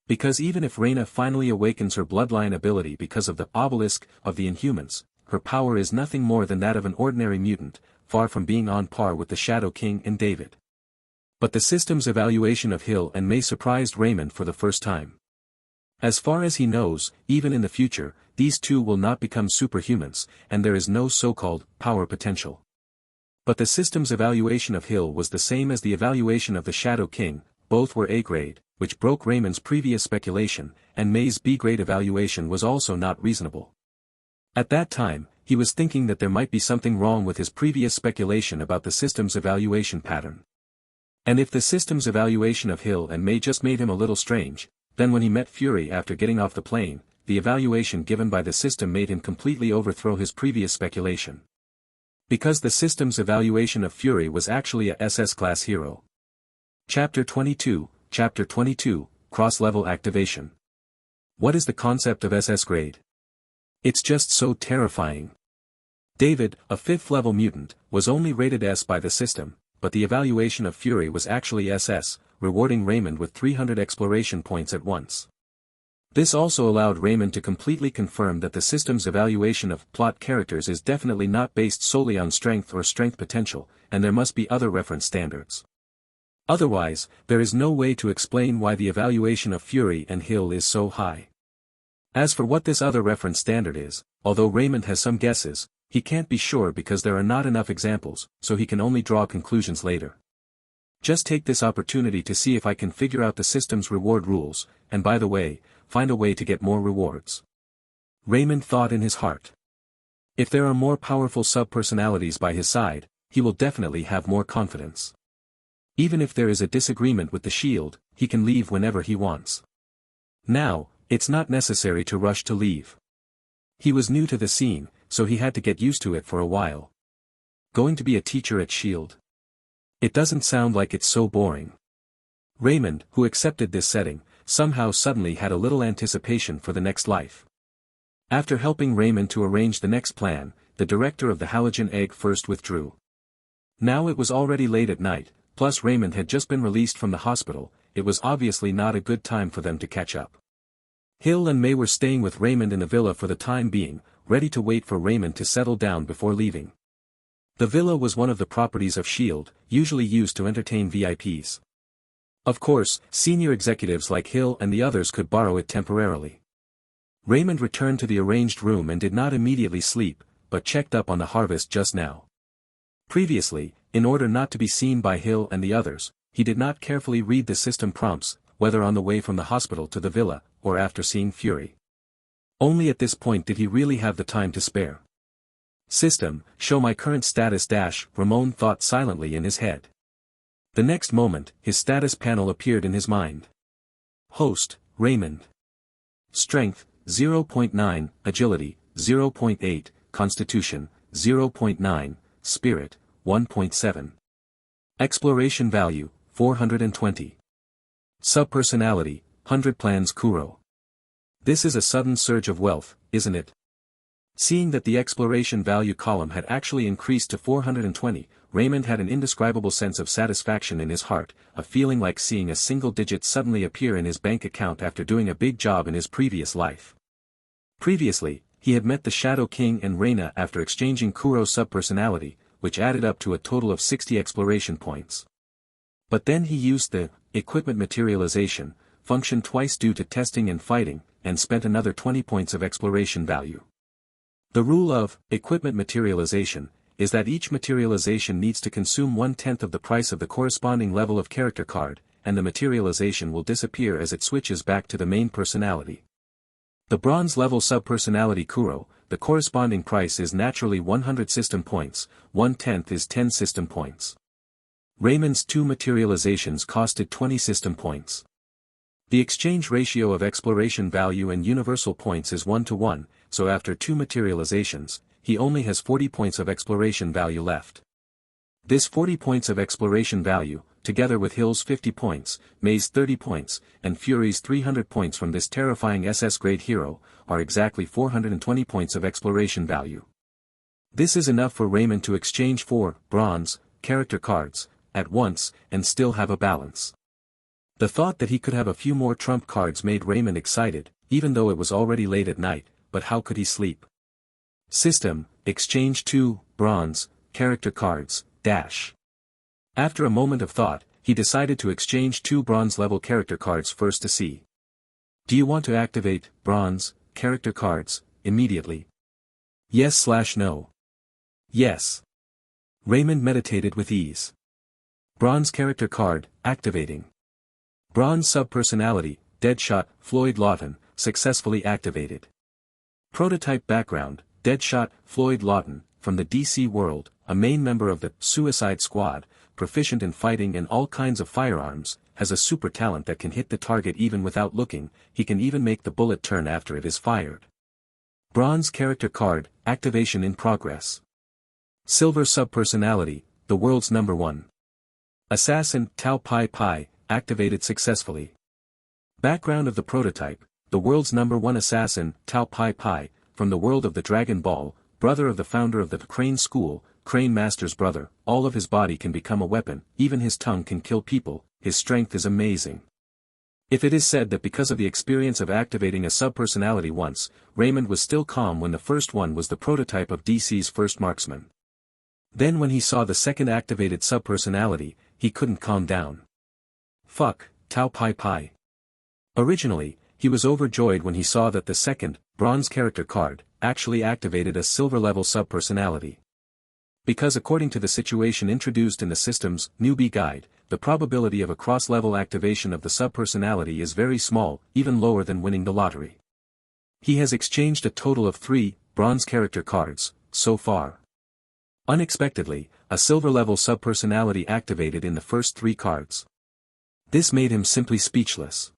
Because even if Raina finally awakens her bloodline ability because of the obelisk of the Inhumans, her power is nothing more than that of an ordinary mutant, far from being on par with the Shadow King and David. But the system's evaluation of Hill and May surprised Raymond for the first time. As far as he knows, even in the future, these two will not become superhumans, and there is no so-called power potential. But the system's evaluation of Hill was the same as the evaluation of the Shadow King, both were A-grade, which broke Raymond's previous speculation, and May's B-grade evaluation was also not reasonable. At that time, he was thinking that there might be something wrong with his previous speculation about the system's evaluation pattern. And if the system's evaluation of Hill and May just made him a little strange, then when he met Fury after getting off the plane, the evaluation given by the system made him completely overthrow his previous speculation. Because the system's evaluation of Fury was actually a SS-class hero. Chapter 22, Cross-Level Activation. What is the concept of SS grade? It's just so terrifying. David, a 5th-level mutant, was only rated S by the system, but the evaluation of Fury was actually SS, rewarding Raymond with 300 exploration points at once. This also allowed Raymond to completely confirm that the system's evaluation of plot characters is definitely not based solely on strength or strength potential, and there must be other reference standards. Otherwise, there is no way to explain why the evaluation of Fury and Hill is so high. As for what this other reference standard is, although Raymond has some guesses, he can't be sure because there are not enough examples, so he can only draw conclusions later. Just take this opportunity to see if I can figure out the system's reward rules, and by the way, find a way to get more rewards. Raymond thought in his heart. If there are more powerful subpersonalities by his side, he will definitely have more confidence. Even if there is a disagreement with the shield, he can leave whenever he wants. Now, it's not necessary to rush to leave. He was new to the scene, so he had to get used to it for a while. Going to be a teacher at S.H.I.E.L.D. It doesn't sound like it's so boring. Raymond, who accepted this setting, somehow suddenly had a little anticipation for the next life. After helping Raymond to arrange the next plan, the director of the halogen egg first withdrew. Now it was already late at night, plus Raymond had just been released from the hospital, it was obviously not a good time for them to catch up. Hill and May were staying with Raymond in the villa for the time being, ready to wait for Raymond to settle down before leaving. The villa was one of the properties of S.H.I.E.L.D., usually used to entertain VIPs. Of course, senior executives like Hill and the others could borrow it temporarily. Raymond returned to the arranged room and did not immediately sleep, but checked up on the harvest just now. Previously, in order not to be seen by Hill and the others, he did not carefully read the system prompts, whether on the way from the hospital to the villa, or after seeing Fury. Only at this point did he really have the time to spare. System, show my current status - Ramon thought silently in his head. The next moment, his status panel appeared in his mind. Host, Raymond. Strength, 0.9, Agility, 0.8, Constitution, 0.9, Spirit, 1.7. Exploration value, 420. Subpersonality, 100 plans Kuro. This is a sudden surge of wealth, isn't it? Seeing that the exploration value column had actually increased to 420, Raymond had an indescribable sense of satisfaction in his heart, a feeling like seeing a single digit suddenly appear in his bank account after doing a big job in his previous life. Previously, he had met the Shadow King and Raina after exchanging Kuro's subpersonality, which added up to a total of 60 exploration points. But then he used the equipment materialization function twice due to testing and fighting, and spent another 20 points of exploration value. The rule of equipment materialization is that each materialization needs to consume 1/10 of the price of the corresponding level of character card, and the materialization will disappear as it switches back to the main personality. The bronze level subpersonality Kuro, the corresponding price is naturally 100 system points, 1/10 is 10 system points. Raymond's 2 materializations costed 20 system points. The exchange ratio of exploration value and universal points is 1:1, so after 2 materializations, he only has 40 points of exploration value left. This 40 points of exploration value, together with Hill's 50 points, May's 30 points, and Fury's 300 points from this terrifying SS-grade hero, are exactly 420 points of exploration value. This is enough for Raymond to exchange 4 bronze character cards at once and still have a balance. The thought that he could have a few more trump cards made Raymond excited, even though it was already late at night, but how could he sleep? System, exchange 2 bronze character cards, dash. After a moment of thought, he decided to exchange 2 bronze-level character cards first to see. Do you want to activate bronze character cards immediately? Yes/no. Yes. Raymond meditated with ease. Bronze character card, activating. Bronze subpersonality, Deadshot, Floyd Lawton, successfully activated. Prototype background, Deadshot, Floyd Lawton, from the DC world, a main member of the Suicide Squad, proficient in fighting and all kinds of firearms, has a super talent that can hit the target even without looking, he can even make the bullet turn after it is fired. Bronze character card, activation in progress. Silver subpersonality, the world's #1. Assassin, Tao Pai Pai, activated successfully. Background of the prototype, the world's #1 assassin, Tao Pai Pai, from the world of the Dragon Ball, brother of the founder of the Crane School, Crane Master's brother, all of his body can become a weapon, even his tongue can kill people, his strength is amazing. If it is said that because of the experience of activating a subpersonality once, Raymond was still calm when the first one was the prototype of DC's first marksman. Then when he saw the second activated subpersonality, he couldn't calm down. Fuck, Tao Pai Pai. Originally, he was overjoyed when he saw that the second, bronze character card, actually activated a silver-level subpersonality. Because according to the situation introduced in the system's newbie guide, the probability of a cross-level activation of the subpersonality is very small, even lower than winning the lottery. He has exchanged a total of 3 bronze character cards, so far. Unexpectedly, a silver-level subpersonality activated in the first 3 cards. This made him simply speechless.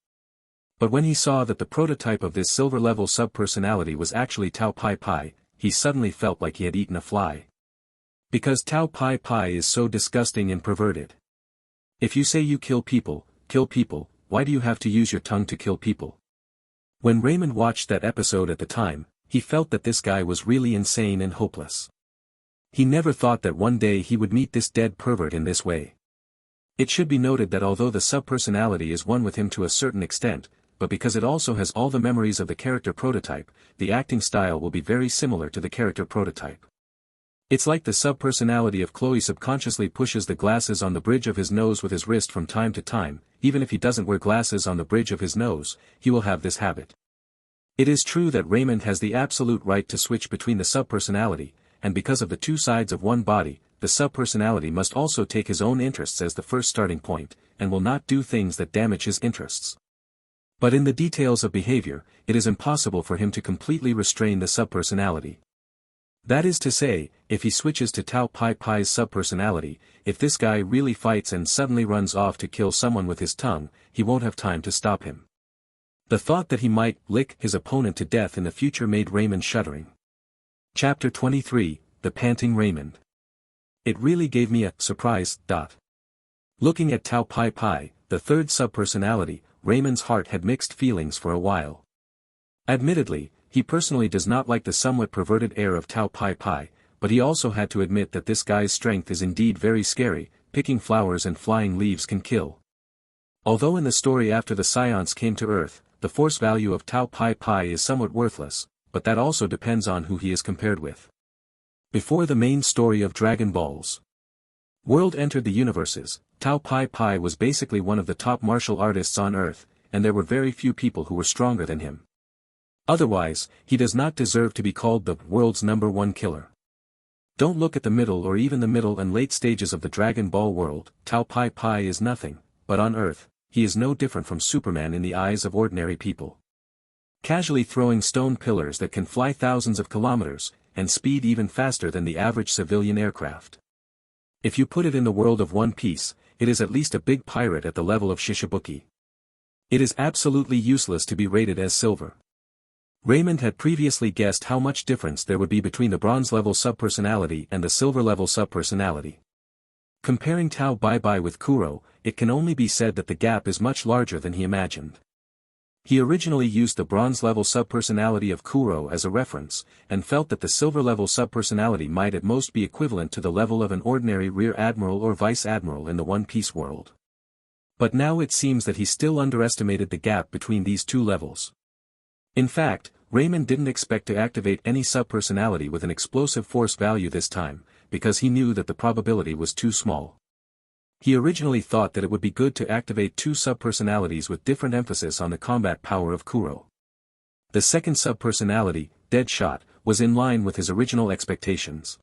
But when he saw that the prototype of this silver-level subpersonality was actually Tao Pai Pai, he suddenly felt like he had eaten a fly. Because Tao Pai Pai is so disgusting and perverted. If you say you kill people, why do you have to use your tongue to kill people? When Raymond watched that episode at the time, he felt that this guy was really insane and hopeless. He never thought that one day he would meet this dead pervert in this way. It should be noted that although the subpersonality is one with him to a certain extent, but because it also has all the memories of the character prototype, the acting style will be very similar to the character prototype. It's like the subpersonality of Chloe subconsciously pushes the glasses on the bridge of his nose with his wrist from time to time, even if he doesn't wear glasses on the bridge of his nose, he will have this habit. It is true that Raymond has the absolute right to switch between the subpersonality, and because of the 2 sides of one body, the subpersonality must also take his own interests as the first starting point, and will not do things that damage his interests. But in the details of behavior, it is impossible for him to completely restrain the subpersonality. That is to say, if he switches to Tao Pai Pai's subpersonality, if this guy really fights and suddenly runs off to kill someone with his tongue, he won't have time to stop him. The thought that he might lick his opponent to death in the future made Raymond shuddering. Chapter 23, The Panting Raymond. It really gave me a surprise. Looking at Tao Pai Pai, the third subpersonality, Raymond's heart had mixed feelings for a while. Admittedly, he personally does not like the somewhat perverted air of Tao Pai Pai, but he also had to admit that this guy's strength is indeed very scary, picking flowers and flying leaves can kill. Although in the story after the Scions came to Earth, the force value of Tao Pai Pai is somewhat worthless, but that also depends on who he is compared with. Before the main story of Dragon Ball's world entered the universes, Tao Pai Pai was basically one of the top martial artists on Earth, and there were very few people who were stronger than him. Otherwise, he does not deserve to be called the world's #1 killer. Don't look at the middle or even the middle and late stages of the Dragon Ball world, Tao Pai Pai is nothing, but on Earth, he is no different from Superman in the eyes of ordinary people. Casually throwing stone pillars that can fly thousands of kilometers, and speed even faster than the average civilian aircraft. If you put it in the world of One Piece, it is at least a big pirate at the level of Shishibuki. It is absolutely useless to be rated as silver. Raymond had previously guessed how much difference there would be between the bronze-level subpersonality and the silver-level subpersonality. Comparing Tao Bai with Kuro, it can only be said that the gap is much larger than he imagined. He originally used the bronze-level subpersonality of Kuro as a reference, and felt that the silver-level subpersonality might at most be equivalent to the level of an ordinary rear admiral or vice admiral in the One Piece world. But now it seems that he still underestimated the gap between these two levels. In fact, Raymond didn't expect to activate any subpersonality with an explosive force value this time, because he knew that the probability was too small. He originally thought that it would be good to activate two subpersonalities with different emphasis on the combat power of Kuro. The second subpersonality, Deadshot, was in line with his original expectations.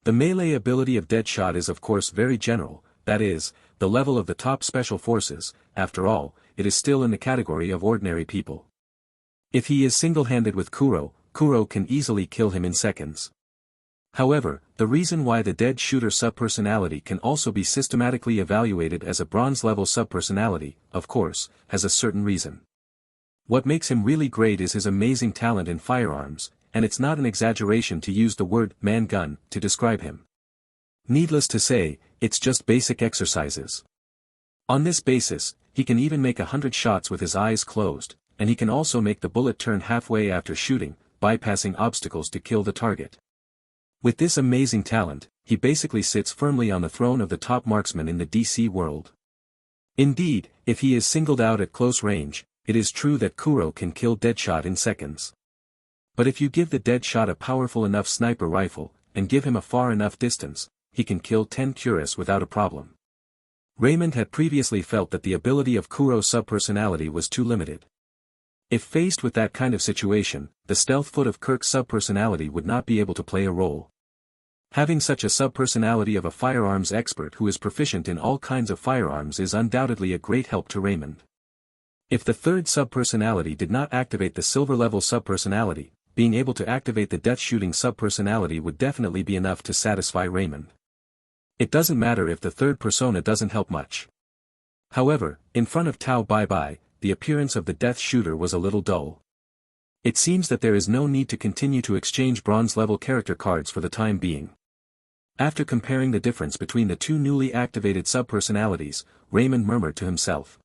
The melee ability of Deadshot is of course very general, that is, the level of the top special forces. After all, it is still in the category of ordinary people. If he is single-handed with Kuro, Kuro can easily kill him in seconds. However, the reason why the Dead Shooter subpersonality can also be systematically evaluated as a bronze-level subpersonality, of course, has a certain reason. What makes him really great is his amazing talent in firearms, and it's not an exaggeration to use the word man-gun to describe him. Needless to say, it's just basic exercises. On this basis, he can even make 100 shots with his eyes closed, and he can also make the bullet turn halfway after shooting, bypassing obstacles to kill the target. With this amazing talent, he basically sits firmly on the throne of the top marksman in the DC world. Indeed, if he is singled out at close range, it is true that Kuro can kill Deadshot in seconds. But if you give the Deadshot a powerful enough sniper rifle, and give him a far enough distance, he can kill 10 Cuirass without a problem. Raymond had previously felt that the ability of Kuro's subpersonality was too limited. If faced with that kind of situation, the stealth foot of Kirk's subpersonality would not be able to play a role. Having such a subpersonality of a firearms expert who is proficient in all kinds of firearms is undoubtedly a great help to Raymond. If the third subpersonality did not activate the silver-level subpersonality, being able to activate the death-shooting subpersonality would definitely be enough to satisfy Raymond. It doesn't matter if the third persona doesn't help much. However, in front of Tao Bai, the appearance of the Death Shooter was a little dull. It seems that there is no need to continue to exchange bronze-level character cards for the time being. After comparing the difference between the two newly activated subpersonalities, Raymond murmured to himself.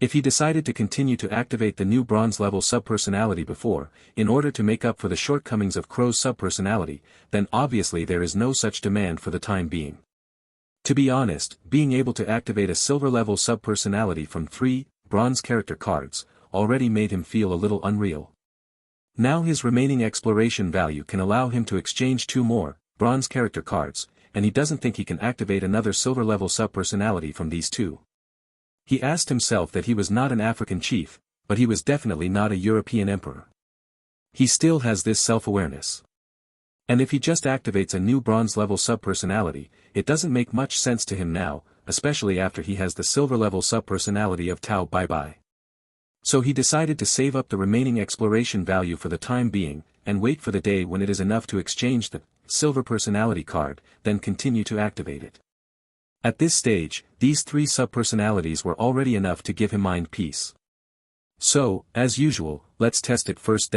If he decided to continue to activate the new bronze-level subpersonality before, in order to make up for the shortcomings of Crow's subpersonality, then obviously there is no such demand for the time being. To be honest, being able to activate a silver-level subpersonality from 3 bronze character cards, already made him feel a little unreal. Now his remaining exploration value can allow him to exchange 2 more bronze character cards, and he doesn't think he can activate another silver-level subpersonality from these 2. He asked himself that he was not an African chief, but he was definitely not a European emperor. He still has this self-awareness. And if he just activates a new bronze-level subpersonality, it doesn't make much sense to him now, especially after he has the silver-level subpersonality of Tao Bai. So he decided to save up the remaining exploration value for the time being, and wait for the day when it is enough to exchange the silver personality card, then continue to activate it. At this stage, these 3 subpersonalities were already enough to give him mind peace. So, as usual, let's test it first.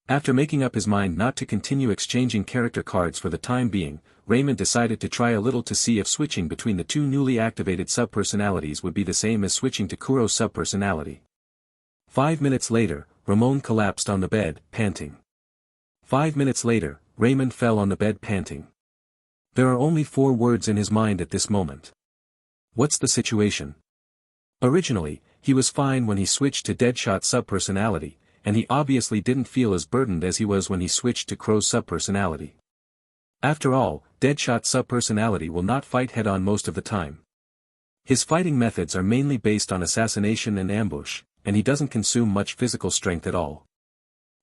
After making up his mind not to continue exchanging character cards for the time being, Raymond decided to try a little to see if switching between the 2 newly activated subpersonalities would be the same as switching to Kuro's subpersonality. 5 minutes later, Ramon collapsed on the bed, panting. 5 minutes later, Raymond fell on the bed panting. There are only 4 words in his mind at this moment. What's the situation? Originally, he was fine when he switched to Deadshot subpersonality, and he obviously didn't feel as burdened as he was when he switched to Crow's subpersonality. After all, Deadshot subpersonality will not fight head-on most of the time. His fighting methods are mainly based on assassination and ambush, and he doesn't consume much physical strength at all.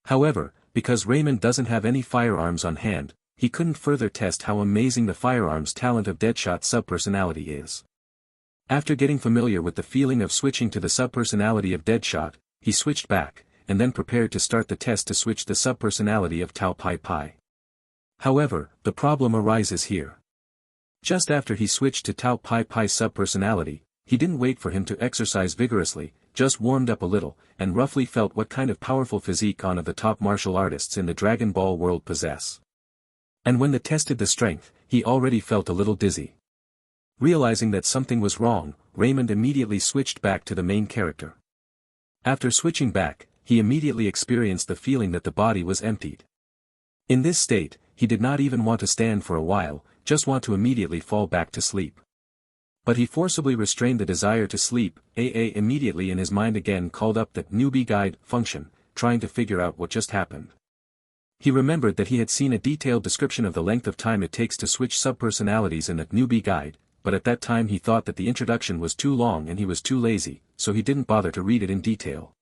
However, because Raymond doesn't have any firearms on hand, he couldn't further test how amazing the firearms talent of Deadshot subpersonality is. After getting familiar with the feeling of switching to the subpersonality of Deadshot, he switched back, and then prepared to start the test to switch the subpersonality of Tao Pai Pai. However, the problem arises here. Just after he switched to Tao Pai Pai's subpersonality, he didn't wait for him to exercise vigorously, just warmed up a little, and roughly felt what kind of powerful physique one of the top martial artists in the Dragon Ball world possess. And when they tested the strength, he already felt a little dizzy. Realizing that something was wrong, Raymond immediately switched back to the main character. After switching back, he immediately experienced the feeling that the body was emptied. In this state, he did not even want to stand for a while, just want to immediately fall back to sleep. But he forcibly restrained the desire to sleep. Immediately in his mind again called up the newbie guide function, trying to figure out what just happened. He remembered that he had seen a detailed description of the length of time it takes to switch subpersonalities in the newbie guide, but at that time he thought that the introduction was too long and he was too lazy, so he didn't bother to read it in detail.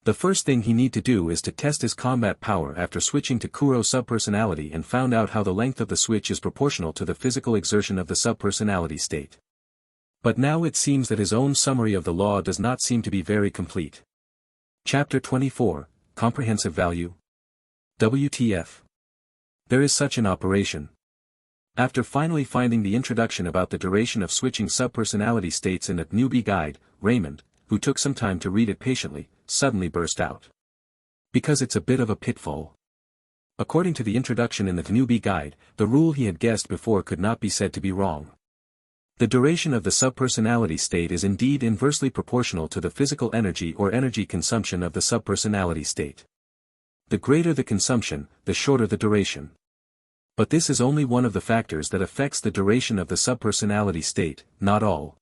The first thing he need to do is to test his combat power after switching to Kuro subpersonality and found out how the length of the switch is proportional to the physical exertion of the subpersonality state. But now it seems that his own summary of the law does not seem to be very complete. Chapter 24, Comprehensive Value. WTF. There is such an operation. After finally finding the introduction about the duration of switching subpersonality states in the newbie guide, Raymond, who took some time to read it patiently, suddenly burst out. Because it's a bit of a pitfall. According to the introduction in the newbie guide, the rule he had guessed before could not be said to be wrong. The duration of the subpersonality state is indeed inversely proportional to the physical energy or energy consumption of the subpersonality state. The greater the consumption, the shorter the duration. But this is only one of the factors that affects the duration of the subpersonality state, not all.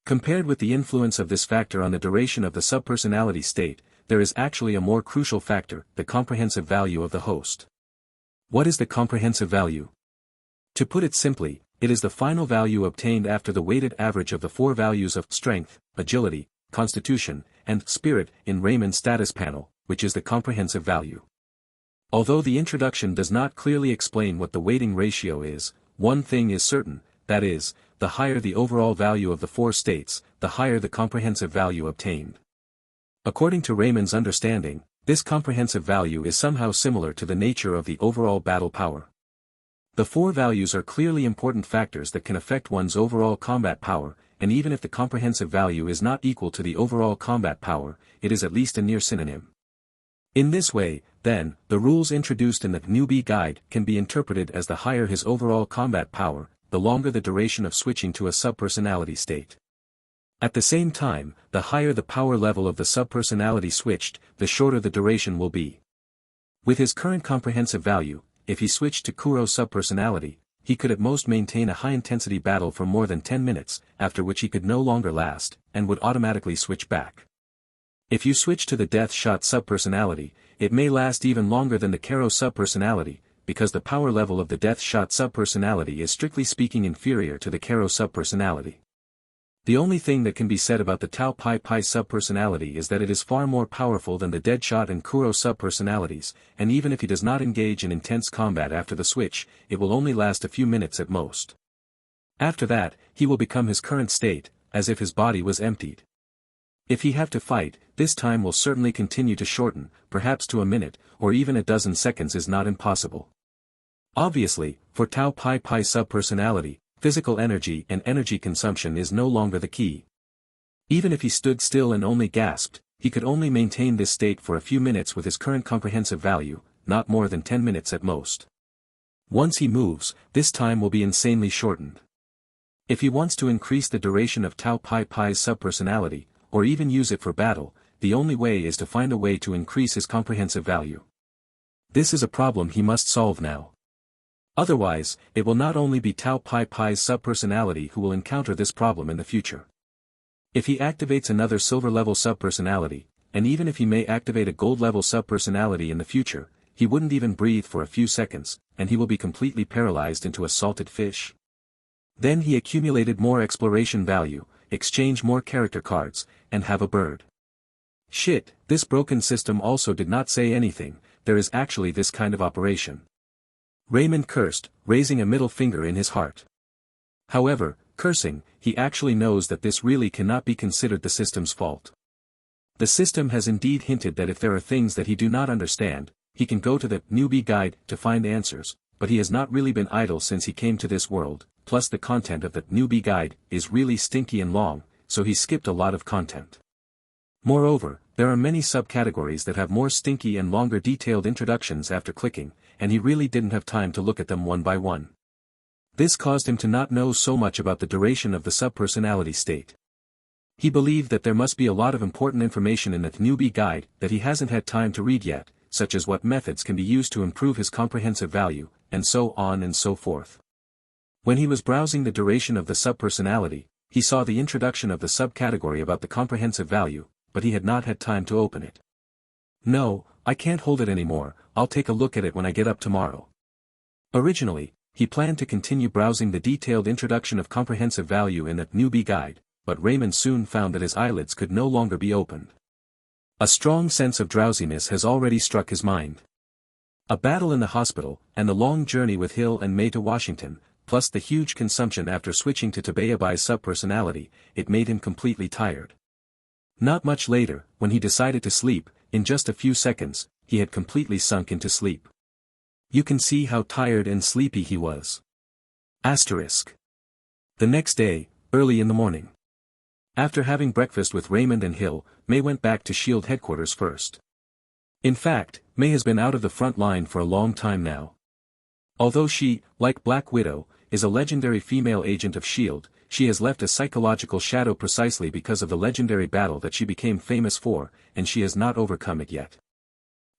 Compared with the influence of this factor on the duration of the subpersonality state, there is actually a more crucial factor, the comprehensive value of the host. What is the comprehensive value? To put it simply, it is the final value obtained after the weighted average of the four values of strength, agility, constitution, and spirit in Raymond's status panel, which is the comprehensive value. Although the introduction does not clearly explain what the weighting ratio is, one thing is certain, that is, the higher the overall value of the four states, the higher the comprehensive value obtained. According to Raymond's understanding, this comprehensive value is somehow similar to the nature of the overall battle power. The four values are clearly important factors that can affect one's overall combat power, and even if the comprehensive value is not equal to the overall combat power, it is at least a near synonym. In this way, then, the rules introduced in the newbie guide can be interpreted as the higher his overall combat power, the longer the duration of switching to a subpersonality state. At the same time, the higher the power level of the subpersonality switched, the shorter the duration will be. With his current comprehensive value, if he switched to Kuro subpersonality, he could at most maintain a high-intensity battle for more than 10 minutes, after which he could no longer last, and would automatically switch back. If you switch to the Death Shot subpersonality, it may last even longer than the Karo subpersonality, because the power level of the Death Shot subpersonality is strictly speaking inferior to the Karo subpersonality. The only thing that can be said about the Tao Pai Pai subpersonality is that it is far more powerful than the Deadshot and Kuro subpersonalities, and even if he does not engage in intense combat after the switch, it will only last a few minutes at most. After that, he will become his current state, as if his body was emptied. If he have to fight, this time will certainly continue to shorten, perhaps to a minute, or even a dozen seconds is not impossible. Obviously, for Tao Pai Pai subpersonality, physical energy and energy consumption is no longer the key. Even if he stood still and only gasped, he could only maintain this state for a few minutes with his current comprehensive value, not more than 10 minutes at most. Once he moves, this time will be insanely shortened. If he wants to increase the duration of Tao Pai Pai's subpersonality, or even use it for battle, the only way is to find a way to increase his comprehensive value. This is a problem he must solve now. Otherwise, it will not only be Tao Pai Pai's subpersonality who will encounter this problem in the future. If he activates another silver-level subpersonality, and even if he may activate a gold-level subpersonality in the future, he wouldn't even breathe for a few seconds, and he will be completely paralyzed into a salted fish. Then he accumulated more exploration value, exchange more character cards, and have a bird. Shit, this broken system also did not say anything, there is actually this kind of operation. Raymond cursed, raising a middle finger in his heart. However, Cursing, he actually knows that this really cannot be considered the system's fault. The system has indeed hinted that if there are things that he do not understand, he can go to the newbie guide to find answers, but he has not really been idle since he came to this world, plus the content of the newbie guide is really stinky and long, so he skipped a lot of content. Moreover, there are many subcategories that have more stinky and longer detailed introductions after clicking, and he really didn't have time to look at them one by one. This caused him to not know so much about the duration of the subpersonality state. He believed that there must be a lot of important information in the newbie guide that he hasn't had time to read yet, such as what methods can be used to improve his comprehensive value, and so on and so forth. When he was browsing the duration of the subpersonality, he saw the introduction of the subcategory about the comprehensive value, but he had not had time to open it. No, I can't hold it anymore, I'll take a look at it when I get up tomorrow. Originally, he planned to continue browsing the detailed introduction of comprehensive value in the newbie guide, but Raymond soon found that his eyelids could no longer be opened. A strong sense of drowsiness has already struck his mind. A battle in the hospital, and the long journey with Hill and May to Washington, plus the huge consumption after switching to Tabeabai subpersonality, it made him completely tired. Not much later, when he decided to sleep, in just a few seconds, he had completely sunk into sleep. You can see how tired and sleepy he was. Asterisk. The next day, early in the morning. After having breakfast with Raymond and Hill, May went back to S.H.I.E.L.D. headquarters first. In fact, May has been out of the front line for a long time now. Although she, like Black Widow, is a legendary female agent of S.H.I.E.L.D., she has left a psychological shadow precisely because of the legendary battle that she became famous for, and she has not overcome it yet.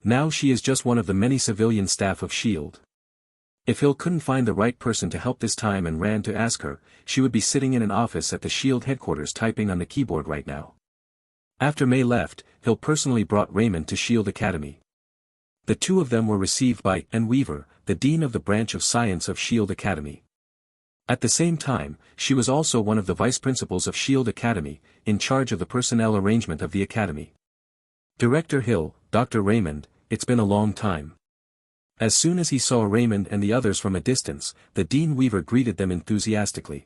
Now she is just one of the many civilian staff of S.H.I.E.L.D. If Hill couldn't find the right person to help this time and ran to ask her, she would be sitting in an office at the S.H.I.E.L.D. headquarters typing on the keyboard right now. After May left, Hill personally brought Raymond to S.H.I.E.L.D. Academy. The two of them were received by N. Weaver, the Dean of the Branch of Science of S.H.I.E.L.D. Academy. At the same time, she was also one of the vice principals of S.H.I.E.L.D. Academy, in charge of the personnel arrangement of the Academy. Director Hill, Dr. Raymond, it's been a long time. As soon as he saw Raymond and the others from a distance, the Dean Weaver greeted them enthusiastically.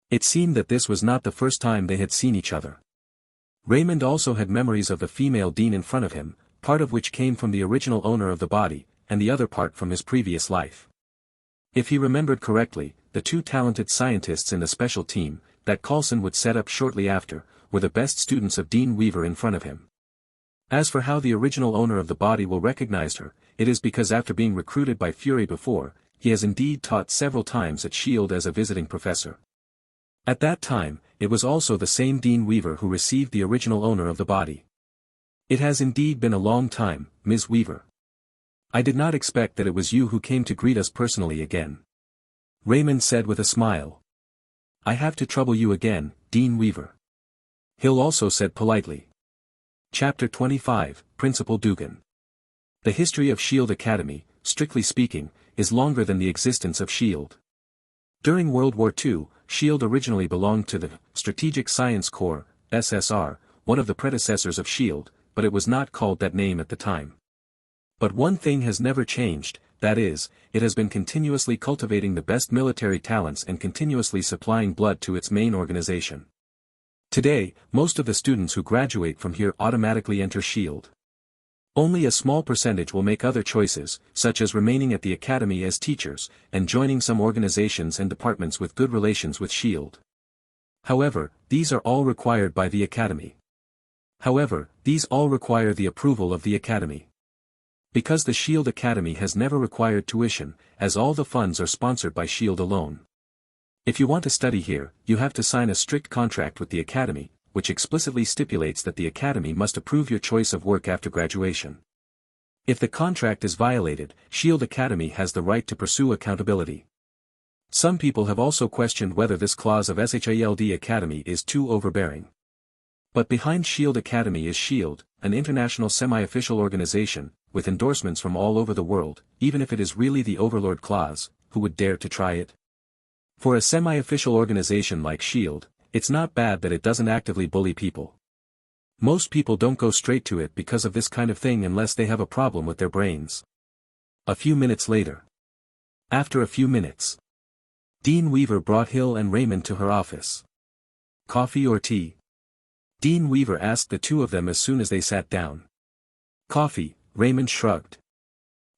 It seemed that this was not the first time they had seen each other. Raymond also had memories of the female dean in front of him, part of which came from the original owner of the body, and the other part from his previous life. If he remembered correctly, the two talented scientists in the special team, that Coulson would set up shortly after, were the best students of Dean Weaver in front of him. As for how the original owner of the body will recognize her, it is because after being recruited by Fury before, he has indeed taught several times at S.H.I.E.L.D. as a visiting professor. At that time, it was also the same Dean Weaver who received the original owner of the body. It has indeed been a long time, Ms. Weaver. I did not expect that it was you who came to greet us personally again. Raymond said with a smile. I have to trouble you again, Dean Weaver. Hill also said politely. Chapter 25, Principal Dugan. The history of S.H.I.E.L.D. Academy, strictly speaking, is longer than the existence of S.H.I.E.L.D. During World War II, S.H.I.E.L.D. originally belonged to the Strategic Science Corps, SSR, one of the predecessors of S.H.I.E.L.D., but it was not called that name at the time. But one thing has never changed, that is, it has been continuously cultivating the best military talents and continuously supplying blood to its main organization. Today, most of the students who graduate from here automatically enter S.H.I.E.L.D. Only a small percentage will make other choices, such as remaining at the academy as teachers, and joining some organizations and departments with good relations with S.H.I.E.L.D. However, these are all required by the academy. These all require the approval of the academy. Because the S.H.I.E.L.D. Academy has never required tuition, as all the funds are sponsored by S.H.I.E.L.D. alone. If you want to study here, you have to sign a strict contract with the Academy, which explicitly stipulates that the Academy must approve your choice of work after graduation. If the contract is violated, S.H.I.E.L.D. Academy has the right to pursue accountability. Some people have also questioned whether this clause of S.H.I.E.L.D. Academy is too overbearing. But behind S.H.I.E.L.D. Academy is S.H.I.E.L.D., an international semi-official organization, with endorsements from all over the world, even if it is really the Overlord clause, who would dare to try it? For a semi-official organization like S.H.I.E.L.D., it's not bad that it doesn't actively bully people. Most people don't go straight to it because of this kind of thing unless they have a problem with their brains. A few minutes later. After a few minutes. Dean Weaver brought Hill and Raymond to her office. "Coffee or tea?" Dean Weaver asked the two of them as soon as they sat down. "Coffee," Raymond shrugged.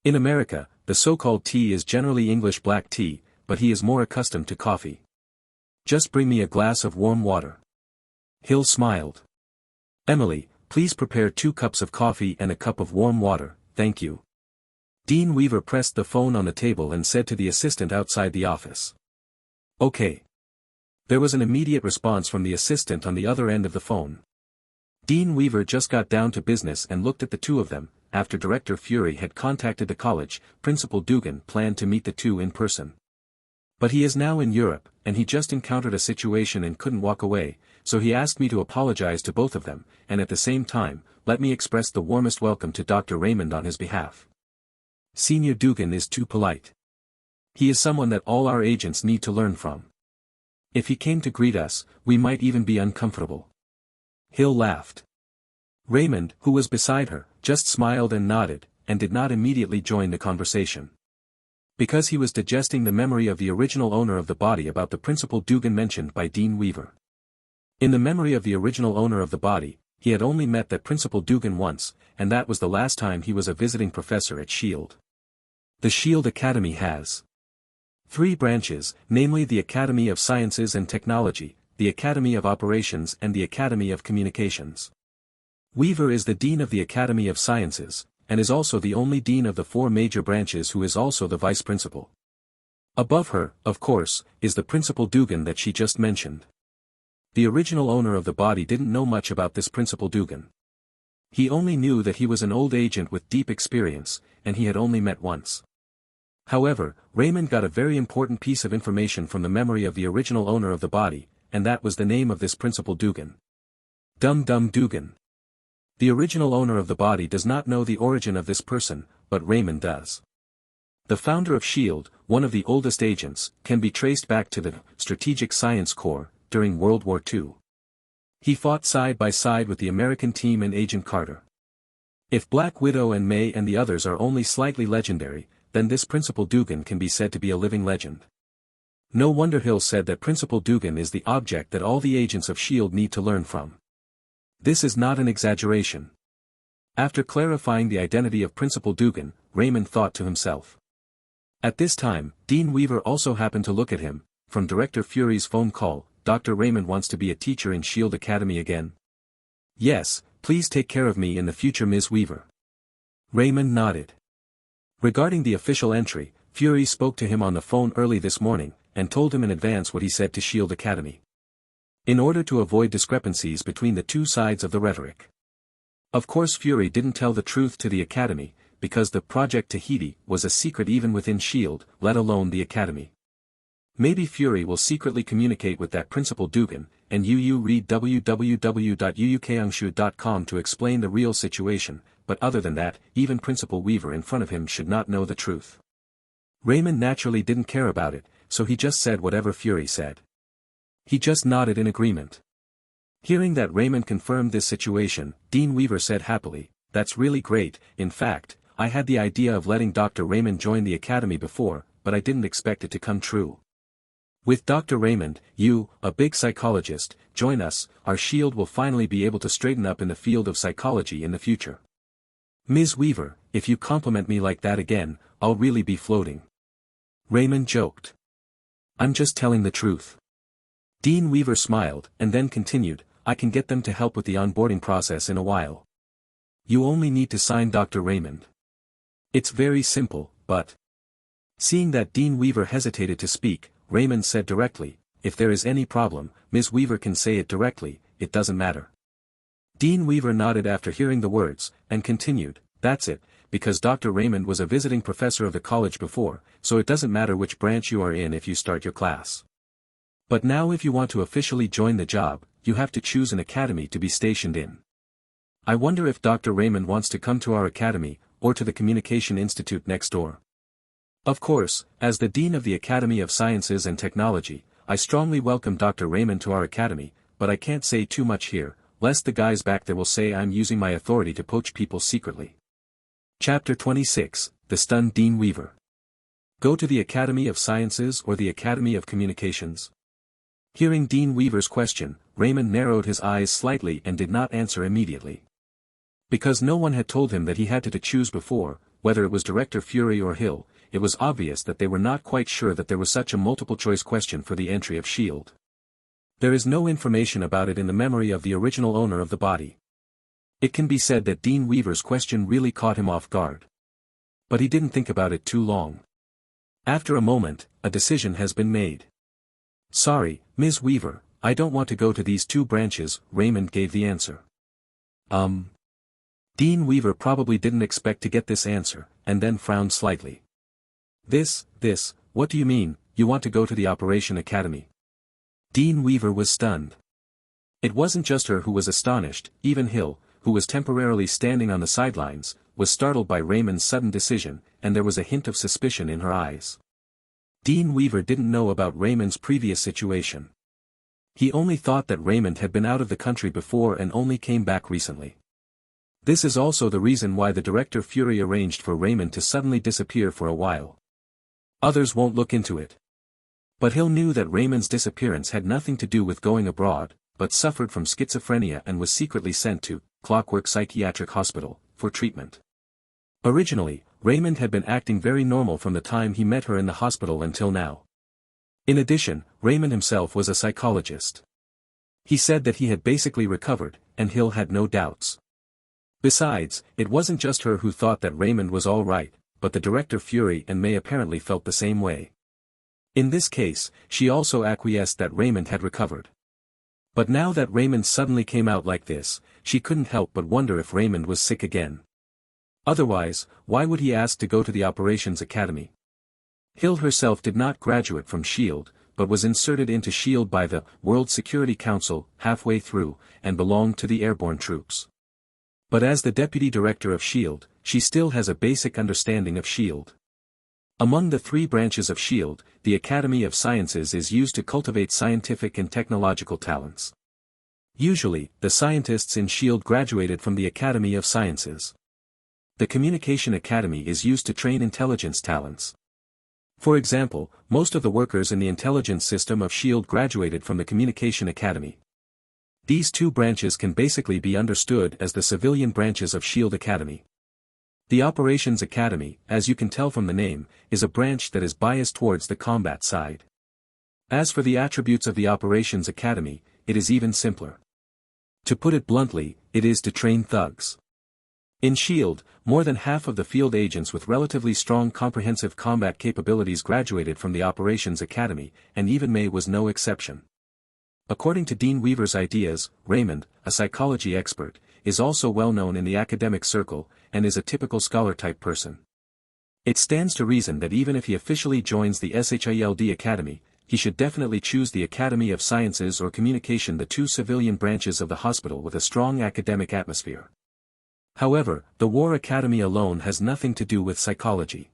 In America, the so-called tea is generally English black tea, but he is more accustomed to coffee. "Just bring me a glass of warm water." Hill smiled. "Emily, please prepare 2 cups of coffee and a cup of warm water, thank you." Dean Weaver pressed the phone on the table and said to the assistant outside the office. "Okay." There was an immediate response from the assistant on the other end of the phone. Dean Weaver just got down to business and looked at the two of them. After Director Fury had contacted the college, Principal Dugan planned to meet the two in person. But he is now in Europe, and he just encountered a situation and couldn't walk away, so he asked me to apologize to both of them, and at the same time, let me express the warmest welcome to Dr. Raymond on his behalf. Senior Dugan is too polite. He is someone that all our agents need to learn from. If he came to greet us, we might even be uncomfortable." Hill laughed. Raymond, who was beside her, just smiled and nodded, and did not immediately join the conversation. Because he was digesting the memory of the original owner of the body about the Principal Dugan mentioned by Dean Weaver. In the memory of the original owner of the body, he had only met that Principal Dugan once, and that was the last time he was a visiting professor at S.H.I.E.L.D. The S.H.I.E.L.D. Academy has 3 branches, namely the Academy of Sciences and Technology, the Academy of Operations and the Academy of Communications. Weaver is the Dean of the Academy of Sciences, and is also the only Dean of the 4 major branches who is also the Vice Principal. Above her, of course, is the Principal Dugan that she just mentioned. The original owner of the body didn't know much about this Principal Dugan. He only knew that he was an old agent with deep experience, and he had only met once. However, Raymond got a very important piece of information from the memory of the original owner of the body, and that was the name of this Principal Dugan. Dum Dum Dugan. The original owner of the body does not know the origin of this person, but Raymond does. The founder of S.H.I.E.L.D., one of the oldest agents, can be traced back to the Strategic Science Corps, during World War II. He fought side by side with the American team and Agent Carter. If Black Widow and May and the others are only slightly legendary, then this Principal Dugan can be said to be a living legend. No wonder Hill said that Principal Dugan is the object that all the agents of S.H.I.E.L.D. need to learn from. This is not an exaggeration. After clarifying the identity of Principal Dugan, Raymond thought to himself. At this time, Dean Weaver also happened to look at him. From Director Fury's phone call, Dr. Raymond wants to be a teacher in S.H.I.E.L.D. Academy again. "Yes, please take care of me in the future, Ms. Weaver." Raymond nodded. Regarding the official entry, Fury spoke to him on the phone early this morning, and told him in advance what he said to S.H.I.E.L.D. Academy. In order to avoid discrepancies between the two sides of the rhetoric. Of course Fury didn't tell the truth to the Academy, because the Project Tahiti was a secret even within S.H.I.E.L.D., let alone the Academy. Maybe Fury will secretly communicate with that Principal Dugan, and read www.uukangshu.com to explain the real situation, but other than that, even Principal Weaver in front of him should not know the truth. Raymond naturally didn't care about it, so he just said whatever Fury said. He just nodded in agreement. Hearing that Raymond confirmed this situation, Dean Weaver said happily, "That's really great. In fact, I had the idea of letting Dr. Raymond join the Academy before, but I didn't expect it to come true. With Dr. Raymond, you, a big psychologist, join us, our S.H.I.E.L.D. will finally be able to straighten up in the field of psychology in the future. Ms. Weaver, if you compliment me like that again, I'll really be floating." Raymond joked. "I'm just telling the truth." Dean Weaver smiled, and then continued, "I can get them to help with the onboarding process in a while. You only need to sign Dr. Raymond. It's very simple, but..." Seeing that Dean Weaver hesitated to speak, Raymond said directly, "If there is any problem, Ms. Weaver can say it directly, it doesn't matter." Dean Weaver nodded after hearing the words, and continued, "That's it, because Dr. Raymond was a visiting professor of the college before, so it doesn't matter which branch you are in if you start your class. But now if you want to officially join the job, you have to choose an academy to be stationed in. I wonder if Dr. Raymond wants to come to our academy, or to the Communication Institute next door. Of course, as the Dean of the Academy of Sciences and Technology, I strongly welcome Dr. Raymond to our academy, but I can't say too much here, lest the guys back there will say I'm using my authority to poach people secretly." Chapter 26, The Stunned Dean Weaver. Go to the Academy of Sciences or the Academy of Communications? Hearing Dean Weaver's question, Raymond narrowed his eyes slightly and did not answer immediately. Because no one had told him that he had to choose before, whether it was Director Fury or Hill, it was obvious that they were not quite sure that there was such a multiple-choice question for the entry of S.H.I.E.L.D. There is no information about it in the memory of the original owner of the body. It can be said that Dean Weaver's question really caught him off guard. But he didn't think about it too long. After a moment, a decision has been made. Sorry, Ms. Weaver, I don't want to go to these two branches, Raymond gave the answer. Dean Weaver probably didn't expect to get this answer, and then frowned slightly. What do you mean, you want to go to the Operation Academy? Dean Weaver was stunned. It wasn't just her who was astonished, even Hill, who was temporarily standing on the sidelines, was startled by Raymond's sudden decision, and there was a hint of suspicion in her eyes. Dean Weaver didn't know about Raymond's previous situation. He only thought that Raymond had been out of the country before and only came back recently. This is also the reason why the Director Fury arranged for Raymond to suddenly disappear for a while. Others won't look into it. But Hill knew that Raymond's disappearance had nothing to do with going abroad, but suffered from schizophrenia and was secretly sent to Clockwork Psychiatric Hospital for treatment. Originally, Raymond had been acting very normal from the time he met her in the hospital until now. In addition, Raymond himself was a psychologist. He said that he had basically recovered, and Hill had no doubts. Besides, it wasn't just her who thought that Raymond was all right, but the Director Fury and May apparently felt the same way. In this case, she also acquiesced that Raymond had recovered. But now that Raymond suddenly came out like this, she couldn't help but wonder if Raymond was sick again. Otherwise, why would he ask to go to the Operations Academy? Hill herself did not graduate from S.H.I.E.L.D., but was inserted into S.H.I.E.L.D. by the World Security Council halfway through, and belonged to the airborne troops. But as the Deputy Director of S.H.I.E.L.D., she still has a basic understanding of S.H.I.E.L.D. Among the three branches of S.H.I.E.L.D., the Academy of Sciences is used to cultivate scientific and technological talents. Usually, the scientists in S.H.I.E.L.D. graduated from the Academy of Sciences. The Communication Academy is used to train intelligence talents. For example, most of the workers in the intelligence system of S.H.I.E.L.D. graduated from the Communication Academy. These two branches can basically be understood as the civilian branches of S.H.I.E.L.D. Academy. The Operations Academy, as you can tell from the name, is a branch that is biased towards the combat side. As for the attributes of the Operations Academy, it is even simpler. To put it bluntly, it is to train thugs. In S.H.I.E.L.D., more than half of the field agents with relatively strong comprehensive combat capabilities graduated from the Operations Academy, and even May was no exception. According to Dean Weaver's ideas, Raymond, a psychology expert, is also well known in the academic circle, and is a typical scholar-type person. It stands to reason that even if he officially joins the S.H.I.E.L.D. Academy, he should definitely choose the Academy of Sciences or Communication, the two civilian branches of the hospital with a strong academic atmosphere. However, the War Academy alone has nothing to do with psychology.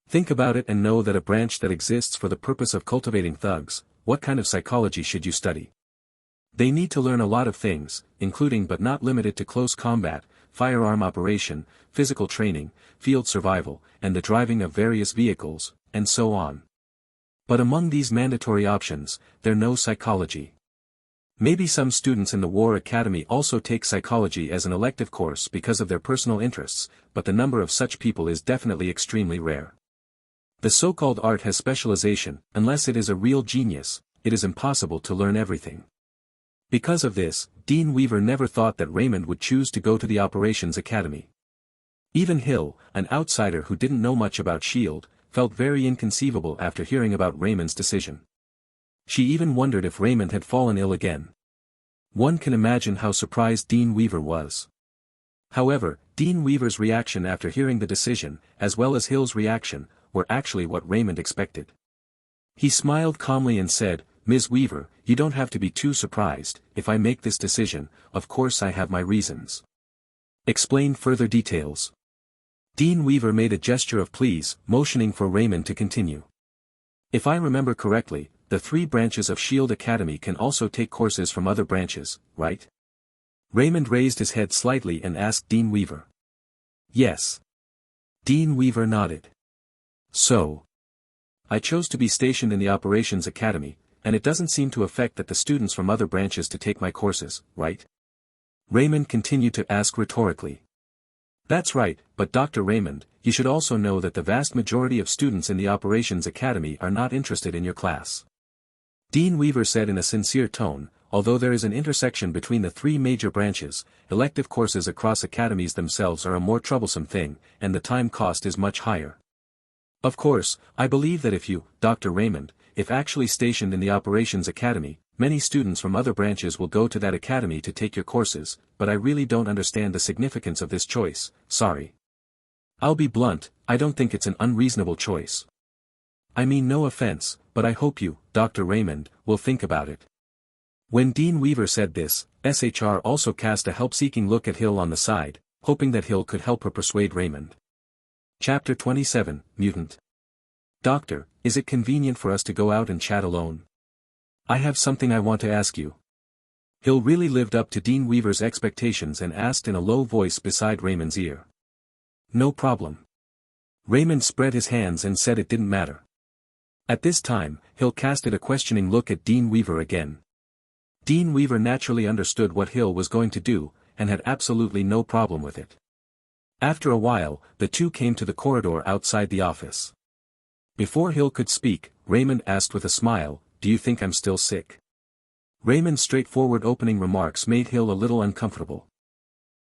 Think about it and know that a branch that exists for the purpose of cultivating thugs, what kind of psychology should you study? They need to learn a lot of things, including but not limited to close combat, firearm operation, physical training, field survival, and the driving of various vehicles, and so on. But among these mandatory options, there's no psychology. Maybe some students in the War Academy also take psychology as an elective course because of their personal interests, but the number of such people is definitely extremely rare. The so-called art has specialization, unless it is a real genius, it is impossible to learn everything. Because of this, Dean Weaver never thought that Raymond would choose to go to the Operations Academy. Even Hill, an outsider who didn't know much about S.H.I.E.L.D., felt very inconceivable after hearing about Raymond's decision. She even wondered if Raymond had fallen ill again. One can imagine how surprised Dean Weaver was. However, Dean Weaver's reaction after hearing the decision, as well as Hill's reaction, were actually what Raymond expected. He smiled calmly and said, "Ms. Weaver, you don't have to be too surprised. If I make this decision, of course I have my reasons. Explain further details." Dean Weaver made a gesture of please, motioning for Raymond to continue. "If I remember correctly, the three branches of S.H.I.E.L.D. Academy can also take courses from other branches, right?" Raymond raised his head slightly and asked Dean Weaver. "Yes." Dean Weaver nodded. "So, I chose to be stationed in the Operations Academy, and it doesn't seem to affect that the students from other branches to take my courses, right? Raymond continued to ask rhetorically. That's right, but Dr. Raymond, you should also know that the vast majority of students in the Operations Academy are not interested in your class. Dean Weaver said in a sincere tone, although there is an intersection between the three major branches, elective courses across academies themselves are a more troublesome thing, and the time cost is much higher. Of course, I believe that if you, Dr. Raymond, if actually stationed in the Operations Academy, many students from other branches will go to that academy to take your courses, but I really don't understand the significance of this choice, sorry. I'll be blunt, I don't think it's an unreasonable choice. I mean no offense, but I hope you, Dr. Raymond, will think about it. When Dean Weaver said this, SHR also cast a help-seeking look at Hill on the side, hoping that Hill could help her persuade Raymond. Chapter 27, Mutant. Doctor, is it convenient for us to go out and chat alone? I have something I want to ask you. Hill really lived up to Dean Weaver's expectations and asked in a low voice beside Raymond's ear. No problem. Raymond spread his hands and said it didn't matter. At this time, Hill casted a questioning look at Dean Weaver again. Dean Weaver naturally understood what Hill was going to do, and had absolutely no problem with it. After a while, the two came to the corridor outside the office. Before Hill could speak, Raymond asked with a smile, "Do you think I'm still sick?" Raymond's straightforward opening remarks made Hill a little uncomfortable.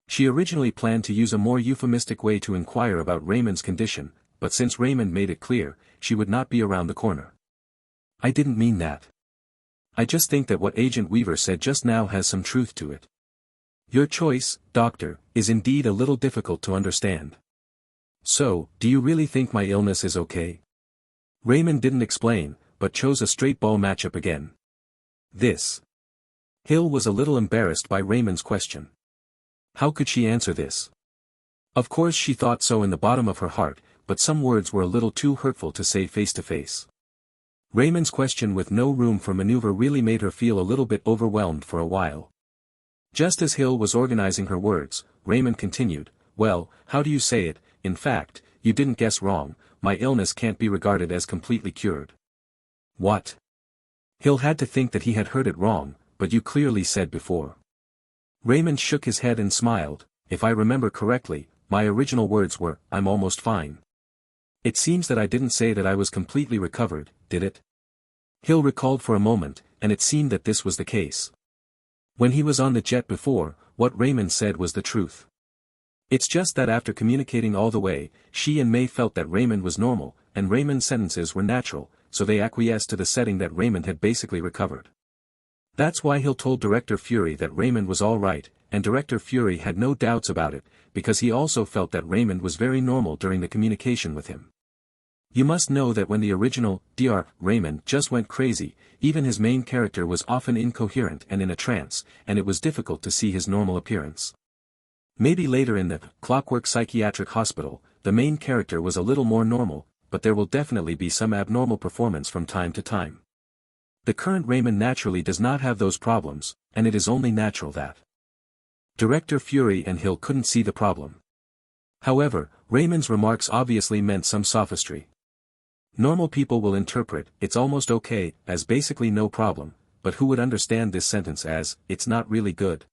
She originally planned to use a more euphemistic way to inquire about Raymond's condition, but since Raymond made it clear, she would not be around the corner. I didn't mean that. I just think that what Agent Weaver said just now has some truth to it. Your choice, Doctor, is indeed a little difficult to understand. So, do you really think my illness is okay? Raymond didn't explain, but chose a straight ball matchup again. This. Hill was a little embarrassed by Raymond's question. How could she answer this? Of course she thought so in the bottom of her heart, but some words were a little too hurtful to say face to face. Raymond's question with no room for maneuver really made her feel a little bit overwhelmed for a while. Just as Hill was organizing her words, Raymond continued, "Well, how do you say it? In fact, you didn't guess wrong, my illness can't be regarded as completely cured." What? Hill had to think that he had heard it wrong, but you clearly said before. Raymond shook his head and smiled. If I remember correctly, my original words were, "I'm almost fine." It seems that I didn't say that I was completely recovered, did it? Hill recalled for a moment, and it seemed that this was the case. When he was on the jet before, what Raymond said was the truth. It's just that after communicating all the way, she and May felt that Raymond was normal, and Raymond's sentences were natural, so they acquiesced to the setting that Raymond had basically recovered. That's why Hill told Director Fury that Raymond was all right, and Director Fury had no doubts about it, because he also felt that Raymond was very normal during the communication with him. You must know that when the original, Dr. Raymond just went crazy, even his main character was often incoherent and in a trance, and it was difficult to see his normal appearance. Maybe later in the Clockwork Psychiatric Hospital, the main character was a little more normal, but there will definitely be some abnormal performance from time to time. The current Raymond naturally does not have those problems, and it is only natural that. Director Fury and Hill couldn't see the problem. However, Raymond's remarks obviously meant some sophistry. Normal people will interpret, "it's almost okay," as basically no problem, but who would understand this sentence as, "it's not really good"?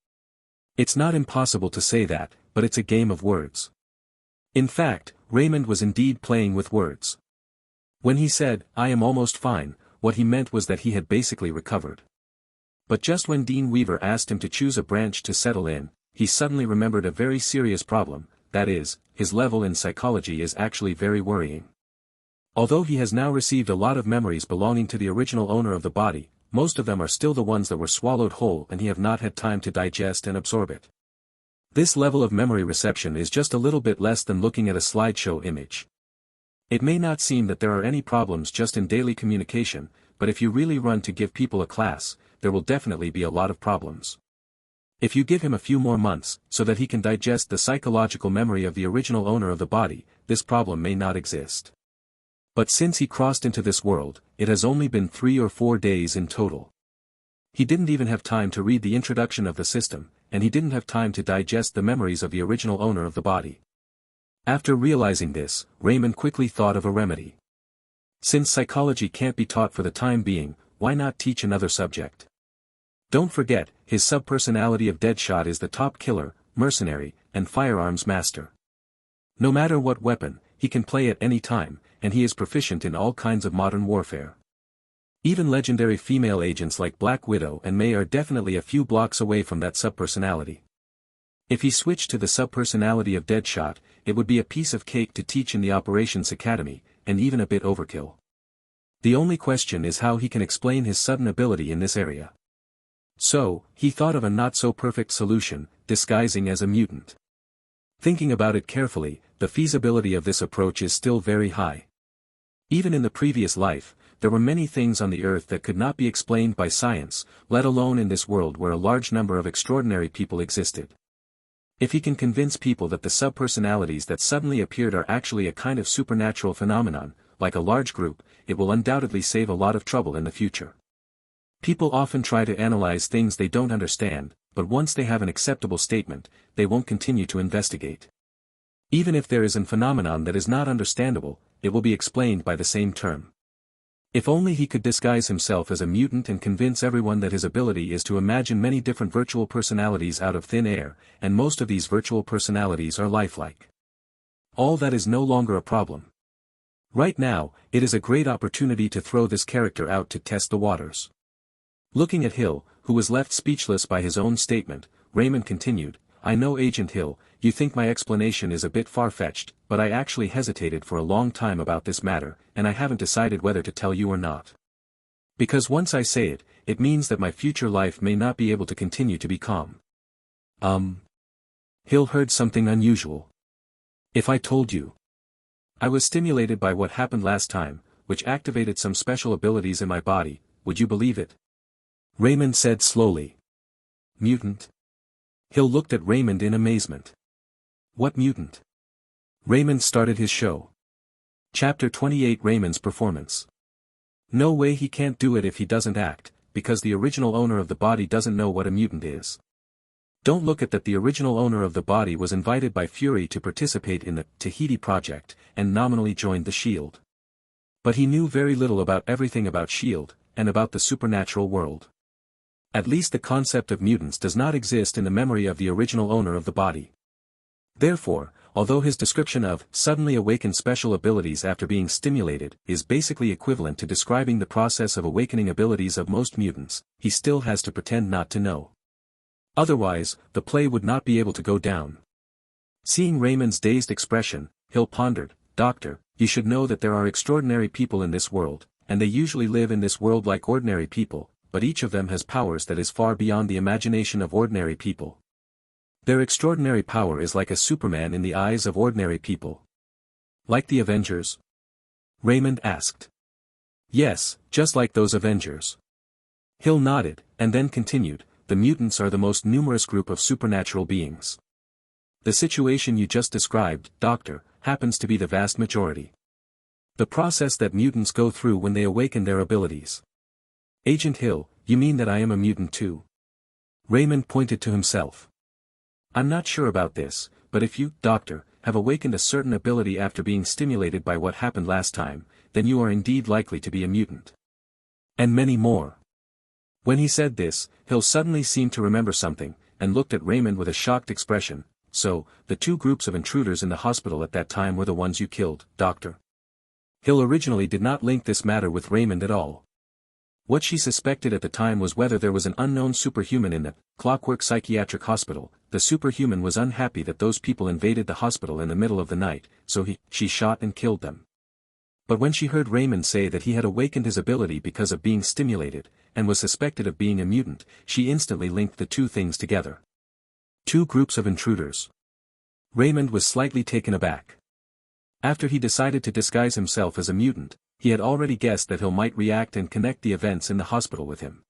It's not impossible to say that, but it's a game of words. In fact, Raymond was indeed playing with words. When he said, "I am almost fine," what he meant was that he had basically recovered. But just when Dean Weaver asked him to choose a branch to settle in, he suddenly remembered a very serious problem, that is, his level in psychology is actually very worrying. Although he has now received a lot of memories belonging to the original owner of the body, most of them are still the ones that were swallowed whole and he have not had time to digest and absorb it. This level of memory reception is just a little bit less than looking at a slideshow image. It may not seem that there are any problems just in daily communication, but if you really run to give people a class, there will definitely be a lot of problems. If you give him a few more months, so that he can digest the psychological memory of the original owner of the body, this problem may not exist. But since he crossed into this world, it has only been 3 or 4 days in total. He didn't even have time to read the introduction of the system, and he didn't have time to digest the memories of the original owner of the body. After realizing this, Raymond quickly thought of a remedy. Since psychology can't be taught for the time being, why not teach another subject? Don't forget, his subpersonality of Deadshot is the top killer, mercenary, and firearms master. No matter what weapon, he can play at any time, and he is proficient in all kinds of modern warfare. Even legendary female agents like Black Widow and May are definitely a few blocks away from that subpersonality. If he switched to the subpersonality of Deadshot, it would be a piece of cake to teach in the Operations Academy, and even a bit overkill. The only question is how he can explain his sudden ability in this area. So, he thought of a not-so-perfect solution, disguising as a mutant. Thinking about it carefully, the feasibility of this approach is still very high. Even in the previous life, there were many things on the Earth that could not be explained by science, let alone in this world where a large number of extraordinary people existed. If he can convince people that the subpersonalities that suddenly appeared are actually a kind of supernatural phenomenon, like a large group, it will undoubtedly save a lot of trouble in the future. People often try to analyze things they don't understand, but once they have an acceptable statement, they won't continue to investigate. Even if there is a phenomenon that is not understandable, it will be explained by the same term. If only he could disguise himself as a mutant and convince everyone that his ability is to imagine many different virtual personalities out of thin air, and most of these virtual personalities are lifelike. All that is no longer a problem. Right now, it is a great opportunity to throw this character out to test the waters. Looking at Hill, who was left speechless by his own statement, Raymond continued, I know Agent Hill, you think my explanation is a bit far-fetched, but I actually hesitated for a long time about this matter, and I haven't decided whether to tell you or not. Because once I say it, it means that my future life may not be able to continue to be calm. Hill heard something unusual. If I told you. I was stimulated by what happened last time, which activated some special abilities in my body, would you believe it? Raymond said slowly. Mutant? Hill looked at Raymond in amazement. What mutant? Raymond started his show. Chapter 28 Raymond's performance. No way, he can't do it if he doesn't act, because the original owner of the body doesn't know what a mutant is. Don't look at that. The original owner of the body was invited by Fury to participate in the Tahiti project, and nominally joined the S.H.I.E.L.D. But he knew very little about everything about S.H.I.E.L.D., and about the supernatural world. At least the concept of mutants does not exist in the memory of the original owner of the body. Therefore, although his description of suddenly awakened special abilities after being stimulated is basically equivalent to describing the process of awakening abilities of most mutants, he still has to pretend not to know. Otherwise, the play would not be able to go down. Seeing Raymond's dazed expression, Hill pondered, Doctor, you should know that there are extraordinary people in this world, and they usually live in this world like ordinary people, but each of them has powers that is far beyond the imagination of ordinary people. Their extraordinary power is like a Superman in the eyes of ordinary people. Like the Avengers? Raymond asked. Yes, just like those Avengers. Hill nodded, and then continued, the mutants are the most numerous group of supernatural beings. The situation you just described, Doctor, happens to be the vast majority. The process that mutants go through when they awaken their abilities. Agent Hill, you mean that I am a mutant too? Raymond pointed to himself. I'm not sure about this, but if you, Doctor, have awakened a certain ability after being stimulated by what happened last time, then you are indeed likely to be a mutant. And many more. When he said this, Hill suddenly seemed to remember something, and looked at Raymond with a shocked expression. So, the two groups of intruders in the hospital at that time were the ones you killed, Doctor? Hill originally did not link this matter with Raymond at all. What she suspected at the time was whether there was an unknown superhuman in the Clockwork Psychiatric Hospital. The superhuman was unhappy that those people invaded the hospital in the middle of the night, so she shot and killed them. But when she heard Raymond say that he had awakened his ability because of being stimulated, and was suspected of being a mutant, she instantly linked the two things together. Two groups of intruders. Raymond was slightly taken aback. After he decided to disguise himself as a mutant, he had already guessed that Hill might react and connect the events in the hospital with him.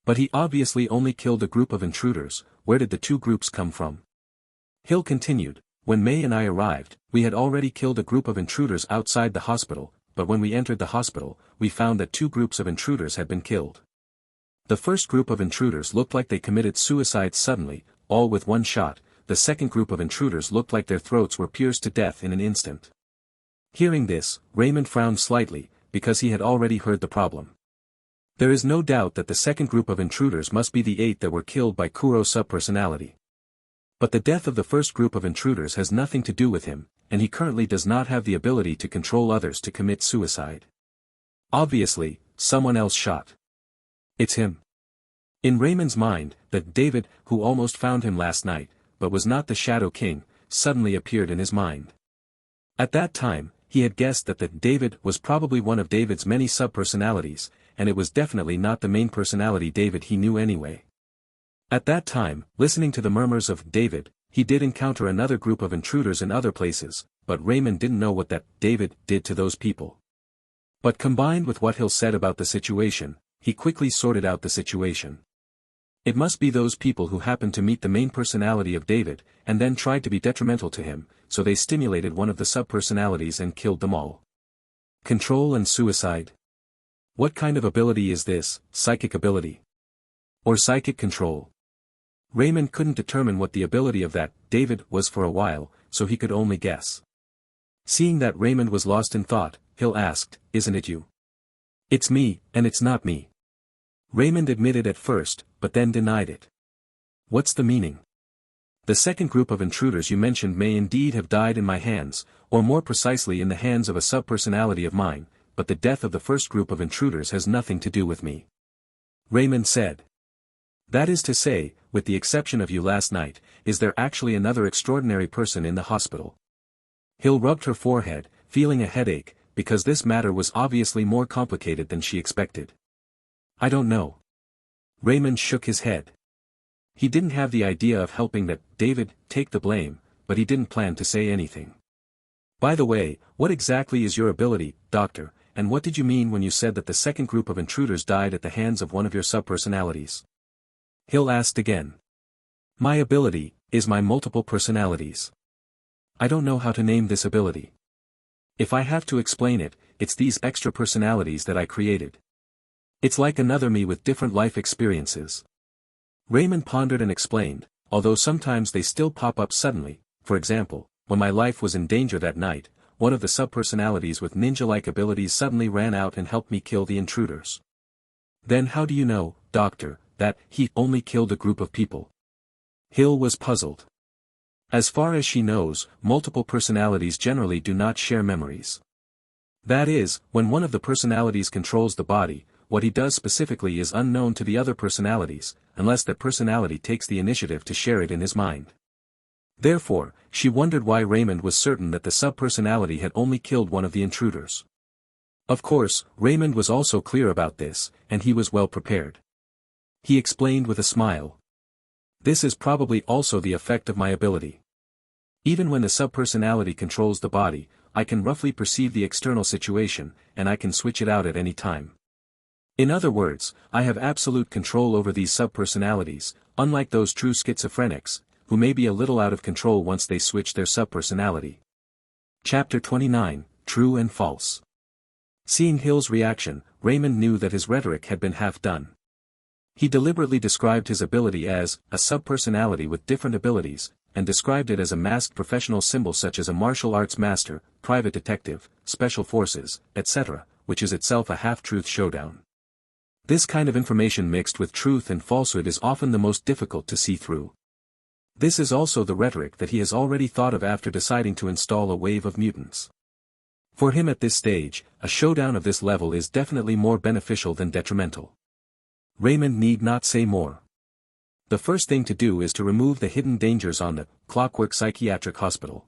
But he obviously only killed a group of intruders. Where did the two groups come from? Hill continued, when May and I arrived, we had already killed a group of intruders outside the hospital, but when we entered the hospital, we found that two groups of intruders had been killed. The first group of intruders looked like they committed suicide suddenly, all with one shot. The second group of intruders looked like their throats were pierced to death in an instant. Hearing this, Raymond frowned slightly, because he had already heard the problem. There is no doubt that the second group of intruders must be the 8 that were killed by Kuro's subpersonality. But the death of the first group of intruders has nothing to do with him, and he currently does not have the ability to control others to commit suicide. Obviously, someone else shot. It's him. In Raymond's mind, that David, who almost found him last night, but was not the Shadow King, suddenly appeared in his mind. At that time, he had guessed that David was probably one of David's many subpersonalities, and it was definitely not the main personality David he knew anyway. At that time, listening to the murmurs of David, he did encounter another group of intruders in other places, but Raymond didn't know what that David did to those people. But combined with what Hill said about the situation, he quickly sorted out the situation. It must be those people who happened to meet the main personality of David, and then tried to be detrimental to him, so they stimulated one of the subpersonalities and killed them all. Control and suicide. What kind of ability is this, psychic ability? Or psychic control? Raymond couldn't determine what the ability of that David was for a while, so he could only guess. Seeing that Raymond was lost in thought, Hill asked, "Isn't it you?" "It's me, and it's not me." Raymond admitted at first, but then denied it. "What's the meaning?" "The second group of intruders you mentioned may indeed have died in my hands, or more precisely in the hands of a subpersonality of mine, but the death of the first group of intruders has nothing to do with me," Raymond said. "That is to say, with the exception of you last night, is there actually another extraordinary person in the hospital?" Hill rubbed her forehead, feeling a headache, because this matter was obviously more complicated than she expected. "I don't know." Raymond shook his head. He didn't have the idea of helping that David take the blame, but he didn't plan to say anything. "By the way, what exactly is your ability, Doctor, and what did you mean when you said that the second group of intruders died at the hands of one of your subpersonalities?" Hill asked again. "My ability is my multiple personalities. I don't know how to name this ability. If I have to explain it, it's these extra personalities that I created. It's like another me with different life experiences." Raymond pondered and explained, "Although sometimes they still pop up suddenly, for example, when my life was in danger that night, one of the subpersonalities with ninja-like abilities suddenly ran out and helped me kill the intruders." "Then how do you know, Doctor, that he only killed a group of people?" Hill was puzzled. "As far as she knows, multiple personalities generally do not share memories. That is, when one of the personalities controls the body, what he does specifically is unknown to the other personalities, unless that personality takes the initiative to share it in his mind." Therefore, she wondered why Raymond was certain that the subpersonality had only killed one of the intruders. Of course, Raymond was also clear about this, and he was well prepared. He explained with a smile. "This is probably also the effect of my ability. Even when the subpersonality controls the body, I can roughly perceive the external situation, and I can switch it out at any time. In other words, I have absolute control over these subpersonalities, unlike those true schizophrenics, who may be a little out of control once they switch their subpersonality." Chapter 29, True and False. Seeing Hill's reaction, Raymond knew that his rhetoric had been half done. He deliberately described his ability as a subpersonality with different abilities, and described it as a masked professional symbol such as a martial arts master, private detective, special forces, etc., which is itself a half-truth showdown. This kind of information mixed with truth and falsehood is often the most difficult to see through. This is also the rhetoric that he has already thought of after deciding to install a wave of mutants. For him at this stage, a showdown of this level is definitely more beneficial than detrimental. Raymond need not say more. The first thing to do is to remove the hidden dangers on the Clockwork Psychiatric Hospital.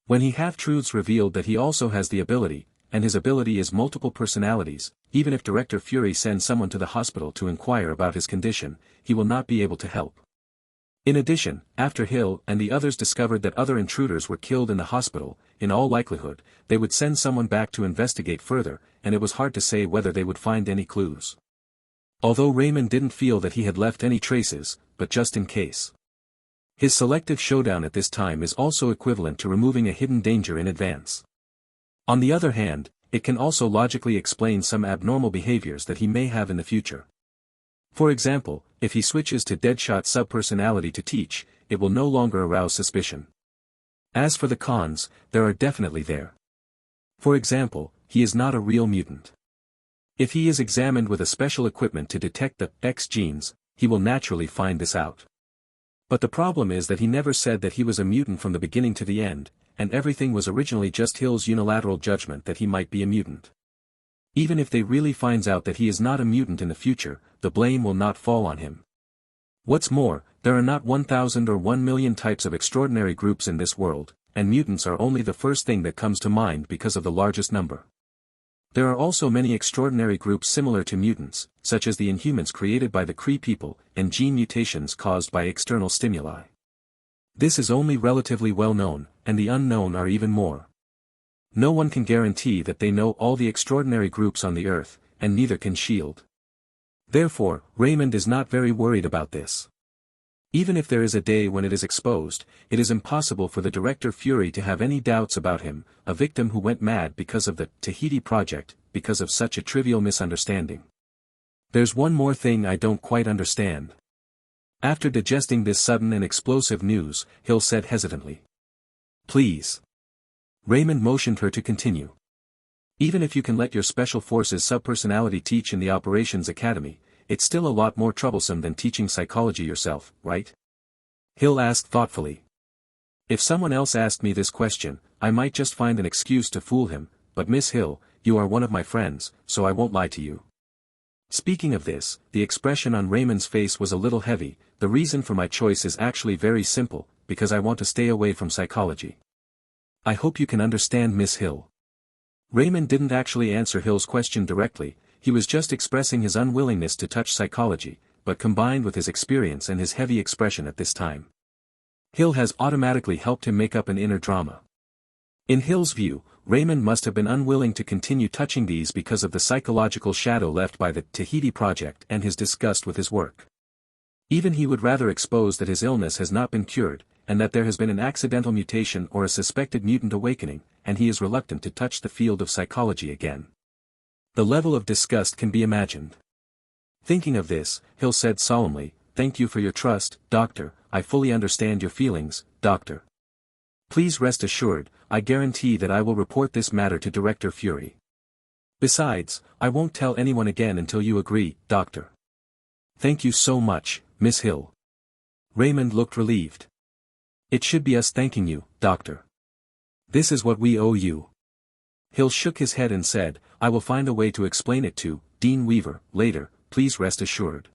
When he half-truths revealed that he also has the ability, and his ability is multiple personalities, even if Director Fury sends someone to the hospital to inquire about his condition, he will not be able to help. In addition, after Hill and the others discovered that other intruders were killed in the hospital, in all likelihood, they would send someone back to investigate further, and it was hard to say whether they would find any clues. Although Raymond didn't feel that he had left any traces, but just in case. His selective showdown at this time is also equivalent to removing a hidden danger in advance. On the other hand, it can also logically explain some abnormal behaviors that he may have in the future. For example, if he switches to Deadshot subpersonality to teach, it will no longer arouse suspicion. As for the cons, there are definitely there. For example, he is not a real mutant. If he is examined with a special equipment to detect the X genes, he will naturally find this out. But the problem is that he never said that he was a mutant from the beginning to the end, and everything was originally just Hill's unilateral judgment that he might be a mutant. Even if they really finds out that he is not a mutant in the future, the blame will not fall on him. What's more, there are not 1,000 or 1,000,000 types of extraordinary groups in this world, and mutants are only the first thing that comes to mind because of the largest number. There are also many extraordinary groups similar to mutants, such as the Inhumans created by the Kree people, and gene mutations caused by external stimuli. This is only relatively well known, and the unknown are even more. No one can guarantee that they know all the extraordinary groups on the Earth, and neither can S.H.I.E.L.D. Therefore, Raymond is not very worried about this. Even if there is a day when it is exposed, it is impossible for the director Fury to have any doubts about him, a victim who went mad because of the Tahiti project, because of such a trivial misunderstanding. There's one more thing I don't quite understand. After digesting this sudden and explosive news, Hill said hesitantly. Please. Raymond motioned her to continue. Even if you can let your Special Forces subpersonality teach in the Operations Academy, it's still a lot more troublesome than teaching psychology yourself, right? Hill asked thoughtfully. If someone else asked me this question, I might just find an excuse to fool him, but Miss Hill, you are one of my friends, so I won't lie to you. Speaking of this, the expression on Raymond's face was a little heavy. The reason for my choice is actually very simple, because I want to stay away from psychology. I hope you can understand, Miss Hill. Raymond didn't actually answer Hill's question directly. He was just expressing his unwillingness to touch psychology, but combined with his experience and his heavy expression at this time, Hill has automatically helped him make up an inner drama. In Hill's view, Raymond must have been unwilling to continue touching these because of the psychological shadow left by the Tahiti project and his disgust with his work. Even he would rather expose that his illness has not been cured, and that there has been an accidental mutation or a suspected mutant awakening, and he is reluctant to touch the field of psychology again. The level of disgust can be imagined. Thinking of this, Hill said solemnly, "Thank you for your trust, Doctor. I fully understand your feelings, Doctor. Please rest assured, I guarantee that I will report this matter to Director Fury. Besides, I won't tell anyone again until you agree, Doctor." "Thank you so much, Miss Hill." Raymond looked relieved. "It should be us thanking you, Doctor. This is what we owe you." Hill shook his head and said, "I will find a way to explain it to Dean Weaver later, please rest assured."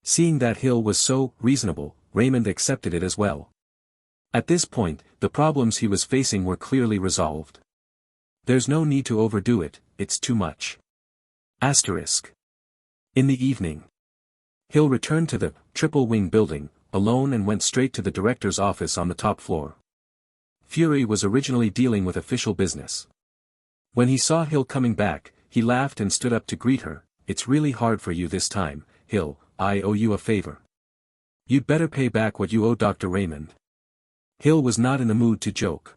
Seeing that Hill was so reasonable, Raymond accepted it as well. At this point, the problems he was facing were clearly resolved. There's no need to overdo it, it's too much. Asterisk. In the evening, Hill returned to the triple wing building, alone, and went straight to the director's office on the top floor. Fury was originally dealing with official business. When he saw Hill coming back, he laughed and stood up to greet her. "It's really hard for you this time, Hill. I owe you a favor. You'd better pay back what you owe Dr. Raymond." Hill was not in the mood to joke.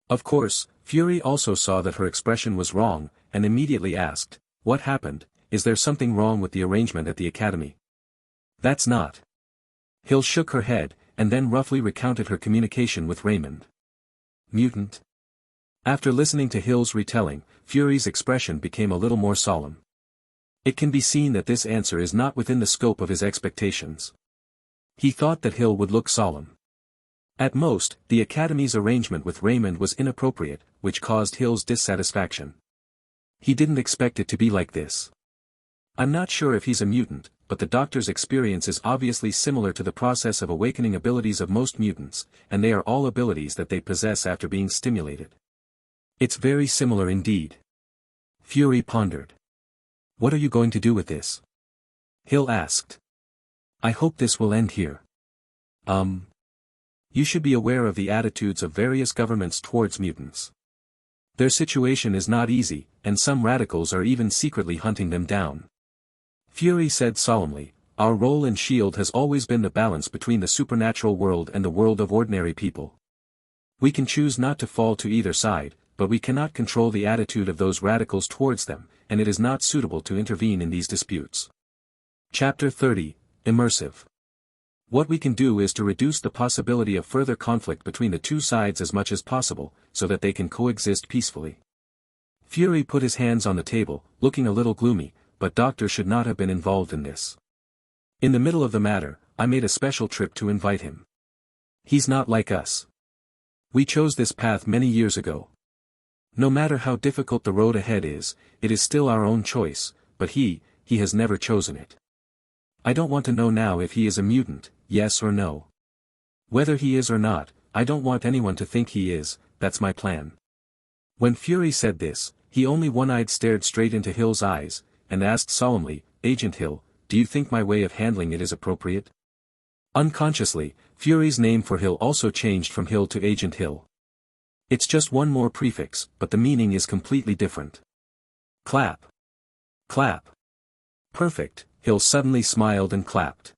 Of course, Fury also saw that her expression was wrong, and immediately asked, "What happened? Is there something wrong with the arrangement at the academy?" "That's not." Hill shook her head, and then roughly recounted her communication with Raymond. "Mutant?" After listening to Hill's retelling, Fury's expression became a little more solemn. It can be seen that this answer is not within the scope of his expectations. He thought that Hill would look solemn. At most, the Academy's arrangement with Raymond was inappropriate, which caused Hill's dissatisfaction. He didn't expect it to be like this. "I'm not sure if he's a mutant, but the doctor's experience is obviously similar to the process of awakening abilities of most mutants, and they are all abilities that they possess after being stimulated. It's very similar indeed." Fury pondered. "What are you going to do with this?" Hill asked. "I hope this will end here. You should be aware of the attitudes of various governments towards mutants. Their situation is not easy, and some radicals are even secretly hunting them down." Fury said solemnly, "Our role in S.H.I.E.L.D. has always been the balance between the supernatural world and the world of ordinary people. We can choose not to fall to either side, but we cannot control the attitude of those radicals towards them, and it is not suitable to intervene in these disputes." Chapter 30, Immersive. What we can do is to reduce the possibility of further conflict between the two sides as much as possible, so that they can coexist peacefully. Fury put his hands on the table, looking a little gloomy, but Doctor should not have been involved in this. In the middle of the matter, I made a special trip to invite him. He's not like us. We chose this path many years ago. No matter how difficult the road ahead is, it is still our own choice, but he has never chosen it. I don't want to know now if he is a mutant, yes or no. Whether he is or not, I don't want anyone to think he is, that's my plan. When Fury said this, he only one-eyed stared straight into Hill's eyes, and asked solemnly, Agent Hill, do you think my way of handling it is appropriate? Unconsciously, Fury's name for Hill also changed from Hill to Agent Hill. It's just one more prefix, but the meaning is completely different. Clap. Clap. Perfect, Hill suddenly smiled and clapped.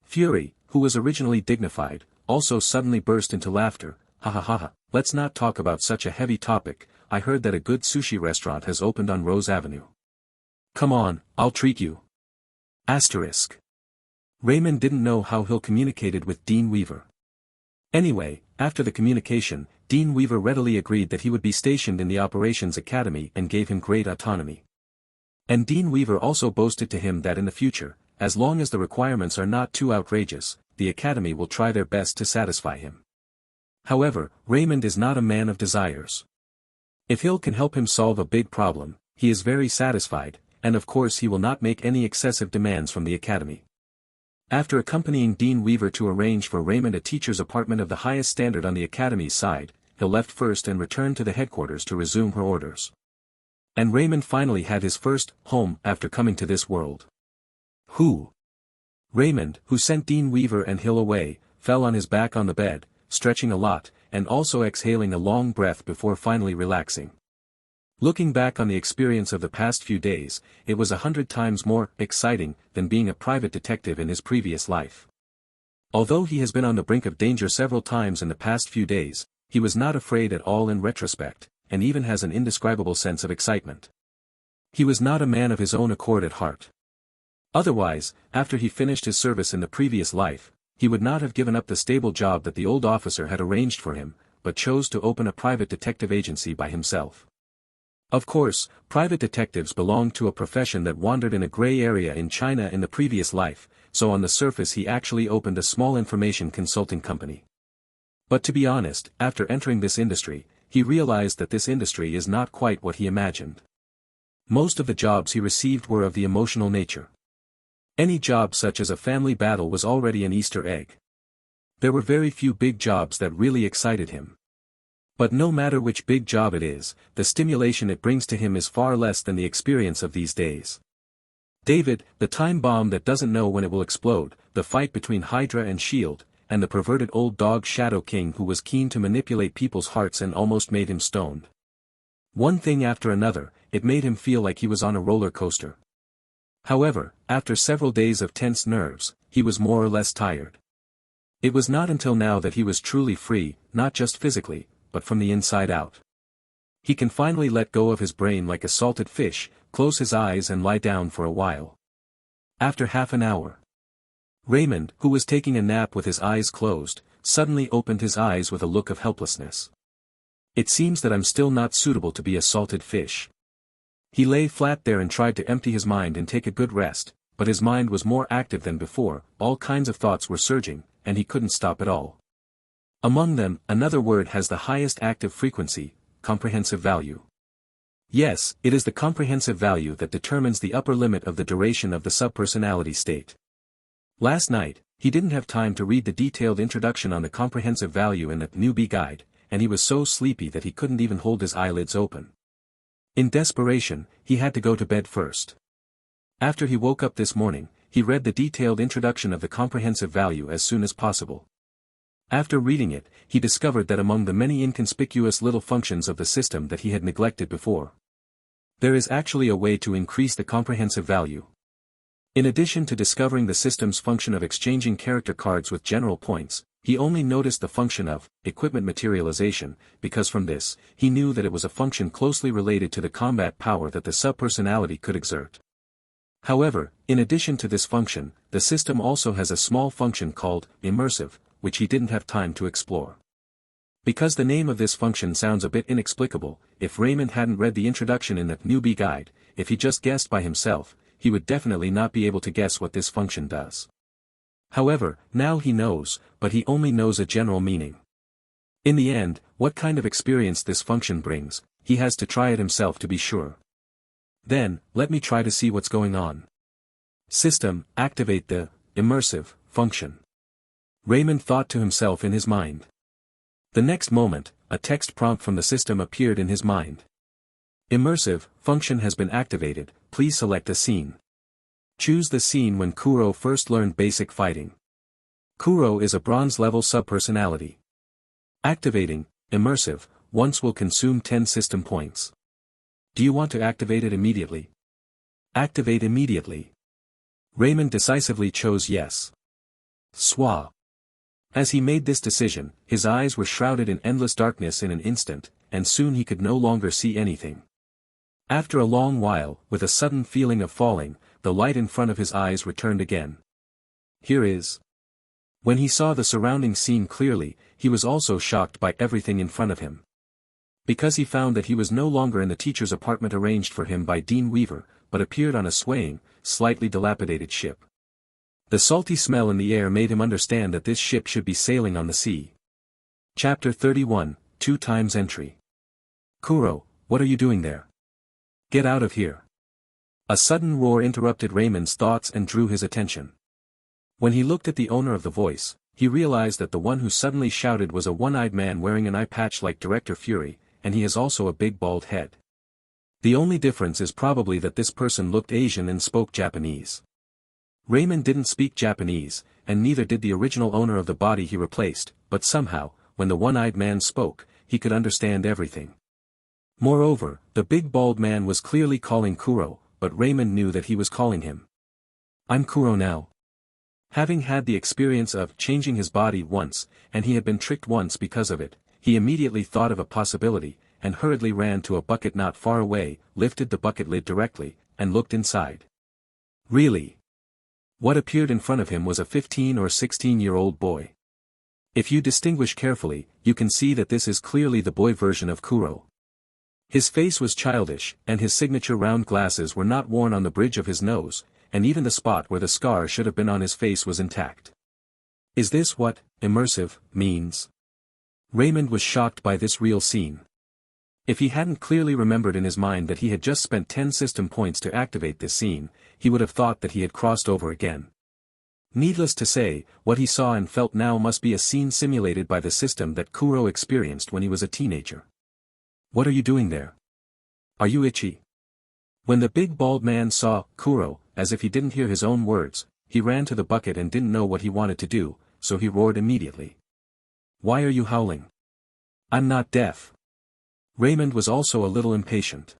Fury, who was originally dignified, also suddenly burst into laughter. Ha ha ha ha, let's not talk about such a heavy topic, I heard that a good sushi restaurant has opened on Rose Avenue. Come on, I'll treat you. Asterisk. Raymond didn't know how Hill communicated with Dean Weaver. Anyway, after the communication, Dean Weaver readily agreed that he would be stationed in the Operations Academy and gave him great autonomy. And Dean Weaver also boasted to him that in the future, as long as the requirements are not too outrageous, the Academy will try their best to satisfy him. However, Raymond is not a man of desires. If Hill can help him solve a big problem, he is very satisfied, and of course he will not make any excessive demands from the Academy. After accompanying Dean Weaver to arrange for Raymond a teacher's apartment of the highest standard on the Academy's side, Hill left first and returned to the headquarters to resume her orders. And Raymond finally had his first home after coming to this world. Who? Raymond, who sent Dean Weaver and Hill away, fell on his back on the bed, stretching a lot, and also exhaling a long breath before finally relaxing. Looking back on the experience of the past few days, it was 100 times more exciting than being a private detective in his previous life. Although he has been on the brink of danger several times in the past few days, he was not afraid at all in retrospect, and even has an indescribable sense of excitement. He was not a man of his own accord at heart. Otherwise, after he finished his service in the previous life, he would not have given up the stable job that the old officer had arranged for him, but chose to open a private detective agency by himself. Of course, private detectives belonged to a profession that wandered in a gray area in China in the previous life, so on the surface he actually opened a small information consulting company. But to be honest, after entering this industry, he realized that this industry is not quite what he imagined. Most of the jobs he received were of the emotional nature. Any job such as a family battle was already an Easter egg. There were very few big jobs that really excited him. But no matter which big job it is, the stimulation it brings to him is far less than the experience of these days. David, the time bomb that doesn't know when it will explode, the fight between Hydra and S.H.I.E.L.D., and the perverted old dog Shadow King who was keen to manipulate people's hearts and almost made him stoned. One thing after another, it made him feel like he was on a roller coaster. However, after several days of tense nerves, he was more or less tired. It was not until now that he was truly free, not just physically, but from the inside out. He can finally let go of his brain like a salted fish, close his eyes and lie down for a while. After half an hour, Raymond, who was taking a nap with his eyes closed, suddenly opened his eyes with a look of helplessness. It seems that I'm still not suitable to be a salted fish. He lay flat there and tried to empty his mind and take a good rest, but his mind was more active than before, all kinds of thoughts were surging, and he couldn't stop at all. Among them, another word has the highest active frequency, comprehensive value. Yes, it is the comprehensive value that determines the upper limit of the duration of the subpersonality state. Last night, he didn't have time to read the detailed introduction on the comprehensive value in the newbie guide, and he was so sleepy that he couldn't even hold his eyelids open. In desperation, he had to go to bed first. After he woke up this morning, he read the detailed introduction of the comprehensive value as soon as possible. After reading it, he discovered that among the many inconspicuous little functions of the system that he had neglected before, there is actually a way to increase the comprehensive value. In addition to discovering the system's function of exchanging character cards with general points, he only noticed the function of equipment materialization, because from this, he knew that it was a function closely related to the combat power that the subpersonality could exert. However, in addition to this function, the system also has a small function called immersive, which he didn't have time to explore. Because the name of this function sounds a bit inexplicable, if Raymond hadn't read the introduction in the newbie guide, if he just guessed by himself, he would definitely not be able to guess what this function does. However, now he knows, but he only knows a general meaning. In the end, what kind of experience this function brings, he has to try it himself to be sure. Then, let me try to see what's going on. System, activate the immersive function. Raymond thought to himself in his mind. The next moment, a text prompt from the system appeared in his mind. Immersive function has been activated, please select a scene. Choose the scene when Kuro first learned basic fighting. Kuro is a bronze-level subpersonality. Activating, immersive, once will consume 10 system points. Do you want to activate it immediately? Activate immediately. Raymond decisively chose yes. Swah. As he made this decision, his eyes were shrouded in endless darkness in an instant, and soon he could no longer see anything. After a long while, with a sudden feeling of falling, the light in front of his eyes returned again. Here is. When he saw the surrounding scene clearly, he was also shocked by everything in front of him. Because he found that he was no longer in the teacher's apartment arranged for him by Dean Weaver, but appeared on a swaying, slightly dilapidated ship. The salty smell in the air made him understand that this ship should be sailing on the sea. Chapter 31, 2 times entry. Kuro, what are you doing there? Get out of here. A sudden roar interrupted Raymond's thoughts and drew his attention. When he looked at the owner of the voice, he realized that the one who suddenly shouted was a one-eyed man wearing an eye patch like Director Fury, and he has also a big bald head. The only difference is probably that this person looked Asian and spoke Japanese. Raymond didn't speak Japanese, and neither did the original owner of the body he replaced, but somehow, when the one-eyed man spoke, he could understand everything. Moreover, the big bald man was clearly calling Kuro, but Raymond knew that he was calling him. I'm Kuro now. Having had the experience of changing his body once, and he had been tricked once because of it, he immediately thought of a possibility, and hurriedly ran to a bucket not far away, lifted the bucket lid directly, and looked inside. Really? What appeared in front of him was a 15 or 16-year-old boy. If you distinguish carefully, you can see that this is clearly the boy version of Kuro. His face was childish, and his signature round glasses were not worn on the bridge of his nose, and even the spot where the scar should have been on his face was intact. Is this what immersive means? Raymond was shocked by this real scene. If he hadn't clearly remembered in his mind that he had just spent 10 system points to activate this scene, he would have thought that he had crossed over again. Needless to say, what he saw and felt now must be a scene simulated by the system that Kuro experienced when he was a teenager. What are you doing there? Are you itchy? When the big bald man saw Kuro, as if he didn't hear his own words, he ran to the bucket and didn't know what he wanted to do, so he roared immediately. Why are you howling? I'm not deaf. Raymond was also a little impatient.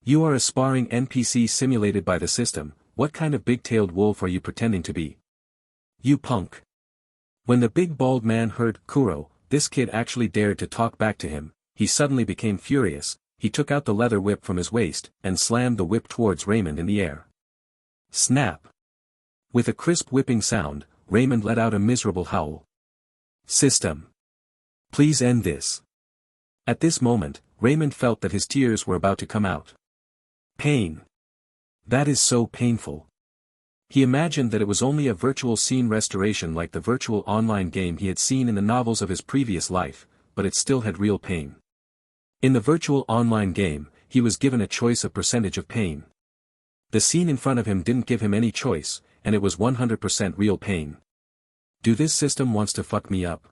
You are a sparring NPC simulated by the system, what kind of big-tailed wolf are you pretending to be? You punk. When the big bald man heard Kuro, this kid actually dared to talk back to him, he suddenly became furious, he took out the leather whip from his waist, and slammed the whip towards Raymond in the air. Snap! With a crisp whipping sound, Raymond let out a miserable howl. System! Please end this. At this moment, Raymond felt that his tears were about to come out. Pain. That is so painful. He imagined that it was only a virtual scene restoration like the virtual online game he had seen in the novels of his previous life, but it still had real pain. In the virtual online game, he was given a choice of percentage of pain. The scene in front of him didn't give him any choice, and it was 100% real pain. Do this system wants to fuck me up?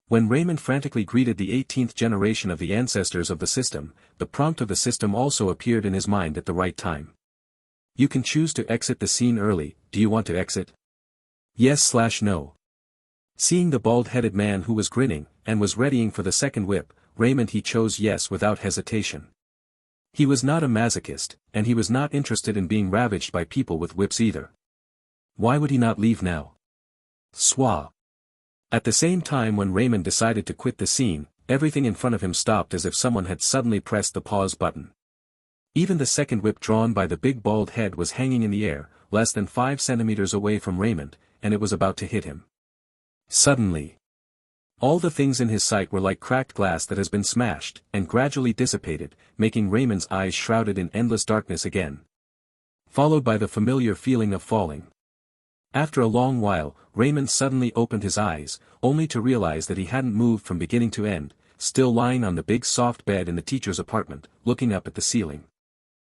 When Raymond frantically greeted the 18th generation of the ancestors of the system, the prompt of the system also appeared in his mind at the right time. You can choose to exit the scene early, do you want to exit? Yes/no. Seeing the bald-headed man who was grinning, and was readying for the second whip, Raymond he chose yes without hesitation. He was not a masochist, and he was not interested in being ravaged by people with whips either. Why would he not leave now? Swah. At the same time when Raymond decided to quit the scene, everything in front of him stopped as if someone had suddenly pressed the pause button. Even the second whip drawn by the big bald head was hanging in the air, less than 5 centimeters away from Raymond, and it was about to hit him. Suddenly. All the things in his sight were like cracked glass that has been smashed, and gradually dissipated, making Raymond's eyes shrouded in endless darkness again. Followed by the familiar feeling of falling. After a long while, Raymond suddenly opened his eyes, only to realize that he hadn't moved from beginning to end, still lying on the big soft bed in the teacher's apartment, looking up at the ceiling.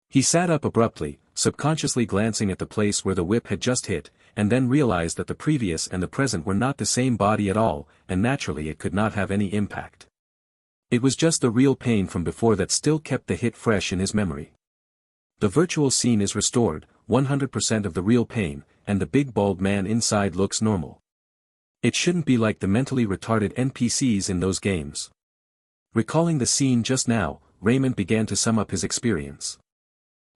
He sat up abruptly, subconsciously glancing at the place where the whip had just hit, and then realized that the previous and the present were not the same body at all, and naturally it could not have any impact. It was just the real pain from before that still kept the hit fresh in his memory. The virtual scene is restored, 100% of the real pain, and the big bald man inside looks normal. It shouldn't be like the mentally retarded NPCs in those games. Recalling the scene just now, Raymond began to sum up his experience.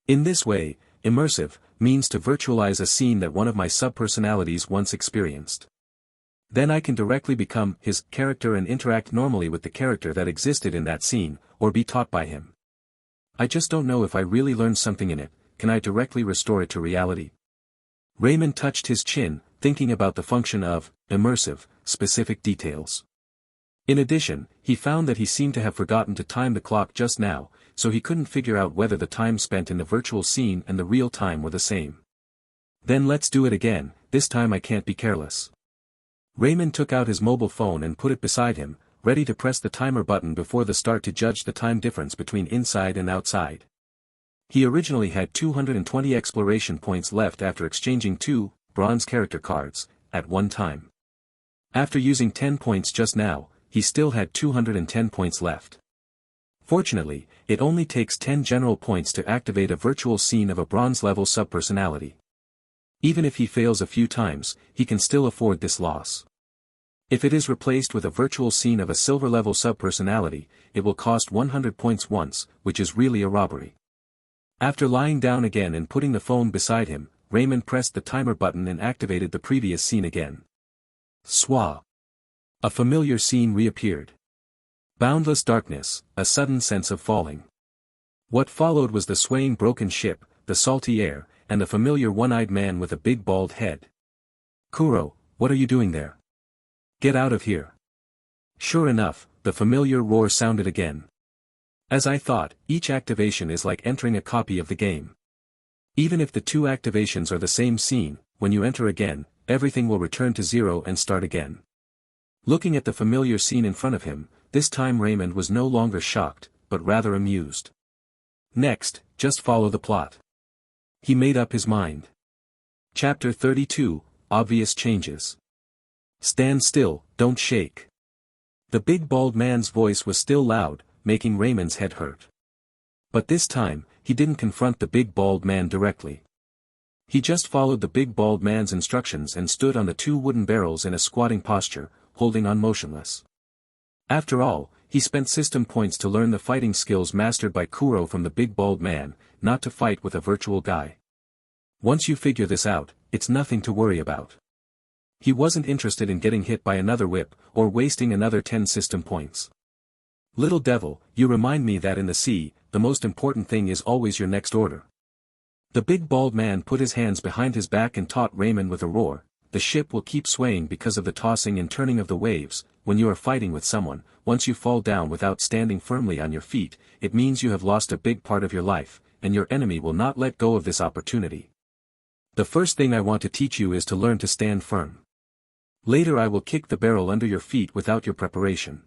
In this way, immersive means to virtualize a scene that one of my subpersonalities once experienced. Then I can directly become his character and interact normally with the character that existed in that scene, or be taught by him. I just don't know if I really learned something in it. Can I directly restore it to reality? Raymond touched his chin, thinking about the function of immersive, specific details. In addition, he found that he seemed to have forgotten to time the clock just now, so he couldn't figure out whether the time spent in the virtual scene and the real time were the same. Then let's do it again, this time I can't be careless. Raymond took out his mobile phone and put it beside him, ready to press the timer button before the start to judge the time difference between inside and outside. He originally had 220 exploration points left after exchanging 2 bronze character cards at one time. After using 10 points just now, he still had 210 points left. Fortunately, it only takes 10 general points to activate a virtual scene of a bronze-level subpersonality. Even if he fails a few times, he can still afford this loss. If it is replaced with a virtual scene of a silver-level subpersonality, it will cost 100 points once, which is really a robbery. After lying down again and putting the phone beside him, Raymond pressed the timer button and activated the previous scene again. Swah! A familiar scene reappeared. Boundless darkness, a sudden sense of falling. What followed was the swaying broken ship, the salty air, and the familiar one-eyed man with a big bald head. Kuro, what are you doing there? Get out of here. Sure enough, the familiar roar sounded again. As I thought, each activation is like entering a copy of the game. Even if the 2 activations are the same scene, when you enter again, everything will return to 0 and start again. Looking at the familiar scene in front of him, this time Raymond was no longer shocked, but rather amused. Next, just follow the plot. He made up his mind. Chapter 32, Obvious Changes. Stand still, don't shake. The big bald man's voice was still loud, making Raymond's head hurt. But this time, he didn't confront the big bald man directly. He just followed the big bald man's instructions and stood on the 2 wooden barrels in a squatting posture, holding on motionless. After all, he spent system points to learn the fighting skills mastered by Kuro from the big bald man, not to fight with a virtual guy. Once you figure this out, it's nothing to worry about. He wasn't interested in getting hit by another whip, or wasting another 10 system points. Little devil, you remind me that in the sea, the most important thing is always your next order. The big bald man put his hands behind his back and taught Raymond with a roar. The ship will keep swaying because of the tossing and turning of the waves. When you are fighting with someone, once you fall down without standing firmly on your feet, it means you have lost a big part of your life, and your enemy will not let go of this opportunity. The first thing I want to teach you is to learn to stand firm. Later I will kick the barrel under your feet without your preparation.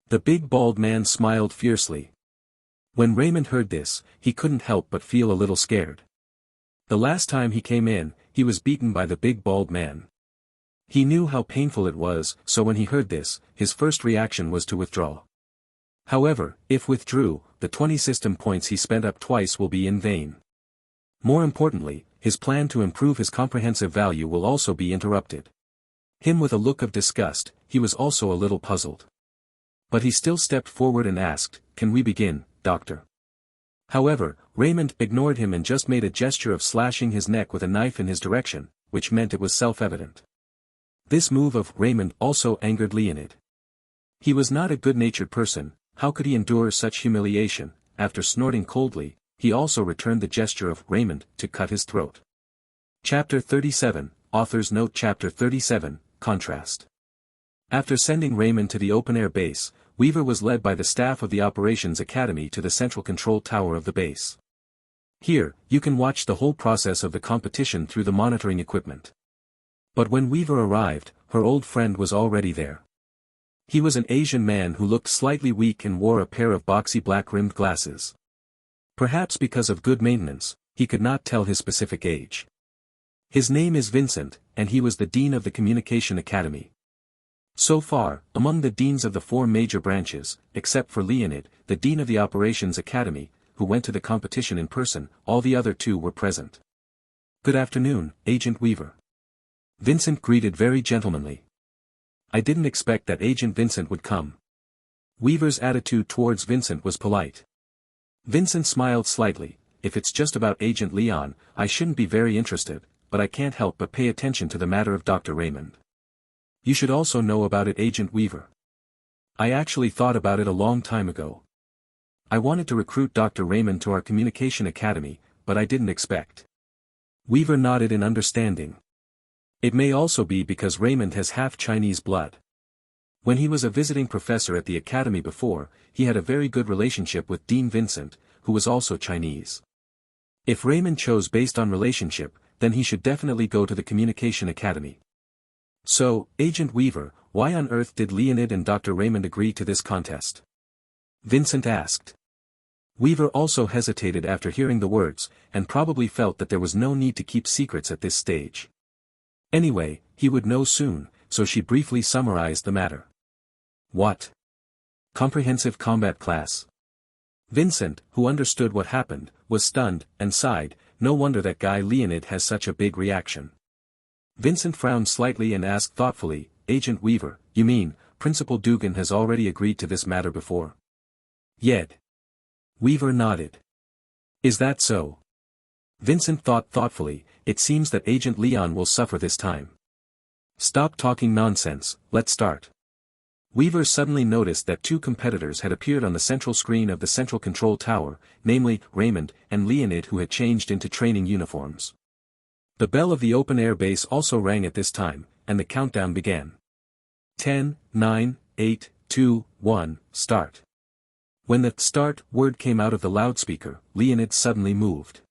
The big bald man smiled fiercely. When Raymond heard this, he couldn't help but feel a little scared. The last time he came in, he was beaten by the big bald man. He knew how painful it was, so when he heard this, his first reaction was to withdraw. However, if withdrew, the 20 system points he spent up twice will be in vain. More importantly, his plan to improve his comprehensive value will also be interrupted. Him with a look of disgust, he was also a little puzzled. But he still stepped forward and asked, "Can we begin, Doctor?" However, Raymond ignored him and just made a gesture of slashing his neck with a knife in his direction, which meant it was self-evident. This move of Raymond also angered Leonid. He was not a good-natured person. How could he endure such humiliation? After snorting coldly, he also returned the gesture of Raymond to cut his throat. Chapter 37, Author's Note. Chapter 37, Contrast. After sending Raymond to the open-air base, Weaver was led by the staff of the Operations Academy to the central control tower of the base. Here, you can watch the whole process of the competition through the monitoring equipment. But when Weaver arrived, her old friend was already there. He was an Asian man who looked slightly weak and wore a pair of boxy black-rimmed glasses. Perhaps because of good maintenance, he could not tell his specific age. His name is Vincent, and he was the dean of the Communication Academy. So far, among the deans of the 4 major branches, except for Leonid, the dean of the Operations Academy, who went to the competition in person, all the other 2 were present. "Good afternoon, Agent Weaver." Vincent greeted very gentlemanly. "I didn't expect that Agent Vincent would come." Weaver's attitude towards Vincent was polite. Vincent smiled slightly. "If it's just about Agent Leon, I shouldn't be very interested, but I can't help but pay attention to the matter of Dr. Raymond." "You should also know about it, Agent Weaver." "I actually thought about it a long time ago. I wanted to recruit Dr. Raymond to our Communication Academy, but I didn't expect." Weaver nodded in understanding. "It may also be because Raymond has half Chinese blood. When he was a visiting professor at the academy before, he had a very good relationship with Dean Vincent, who was also Chinese. If Raymond chose based on relationship, then he should definitely go to the Communication Academy." "So, Agent Weaver, why on earth did Leonid and Dr. Raymond agree to this contest?" Vincent asked. Weaver also hesitated after hearing the words, and probably felt that there was no need to keep secrets at this stage. Anyway, he would know soon, so she briefly summarized the matter. "What? Comprehensive combat class?" Vincent, who understood what happened, was stunned, and sighed, "No wonder that guy Leonid has such a big reaction." Vincent frowned slightly and asked thoughtfully, "Agent Weaver, you mean, Principal Dugan has already agreed to this matter before?" "Yet." Weaver nodded. "Is that so?" Vincent thought thoughtfully, "It seems that Agent Leon will suffer this time." "Stop talking nonsense, let's start." Weaver suddenly noticed that 2 competitors had appeared on the central screen of the central control tower, namely, Raymond and Leonid, who had changed into training uniforms. The bell of the open-air base also rang at this time, and the countdown began. 10, 9, 8, 2, 1, start. When the "start" word came out of the loudspeaker, Leonid suddenly moved.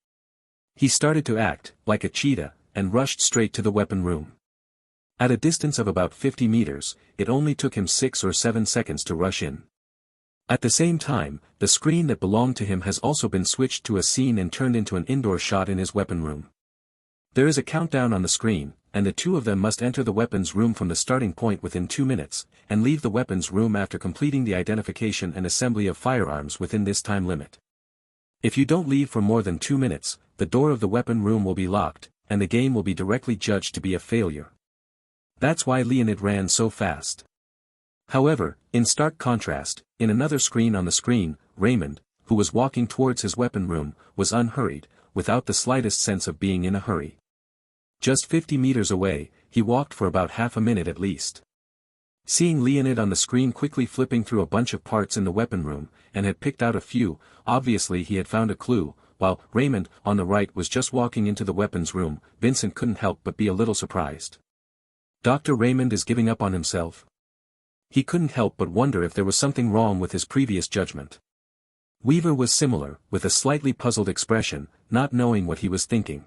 He started to act like a cheetah, and rushed straight to the weapon room. At a distance of about 50 meters, it only took him 6 or 7 seconds to rush in. At the same time, the screen that belonged to him has also been switched to a scene and turned into an indoor shot in his weapon room. There is a countdown on the screen, and the 2 of them must enter the weapons room from the starting point within 2 minutes, and leave the weapons room after completing the identification and assembly of firearms within this time limit. If you don't leave for more than 2 minutes, the door of the weapon room will be locked, and the game will be directly judged to be a failure. That's why Leonid ran so fast. However, in stark contrast, in another screen on the screen, Raymond, who was walking towards his weapon room, was unhurried, without the slightest sense of being in a hurry. Just 50 meters away, he walked for about half a minute at least. Seeing Leonid on the screen quickly flipping through a bunch of parts in the weapon room, and had picked out a few, obviously he had found a clue, while Raymond, on the right, was just walking into the weapons room, Vincent couldn't help but be a little surprised. Dr. Raymond is giving up on himself? He couldn't help but wonder if there was something wrong with his previous judgment. Weaver was similar, with a slightly puzzled expression, not knowing what he was thinking.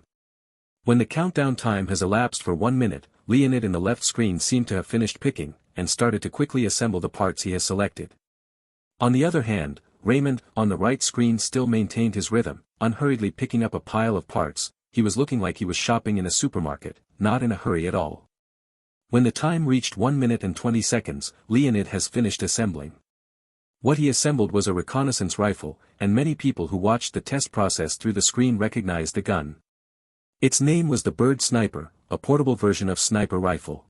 When the countdown time has elapsed for 1 minute, Leonid in the left screen seemed to have finished picking, and started to quickly assemble the parts he has selected. On the other hand, Raymond, on the right screen, still maintained his rhythm, unhurriedly picking up a pile of parts. He was looking like he was shopping in a supermarket, not in a hurry at all. When the time reached 1 minute and 20 seconds, Leonid has finished assembling. What he assembled was a reconnaissance rifle, and many people who watched the test process through the screen recognized the gun. Its name was the Bird Sniper, a portable version of sniper rifle.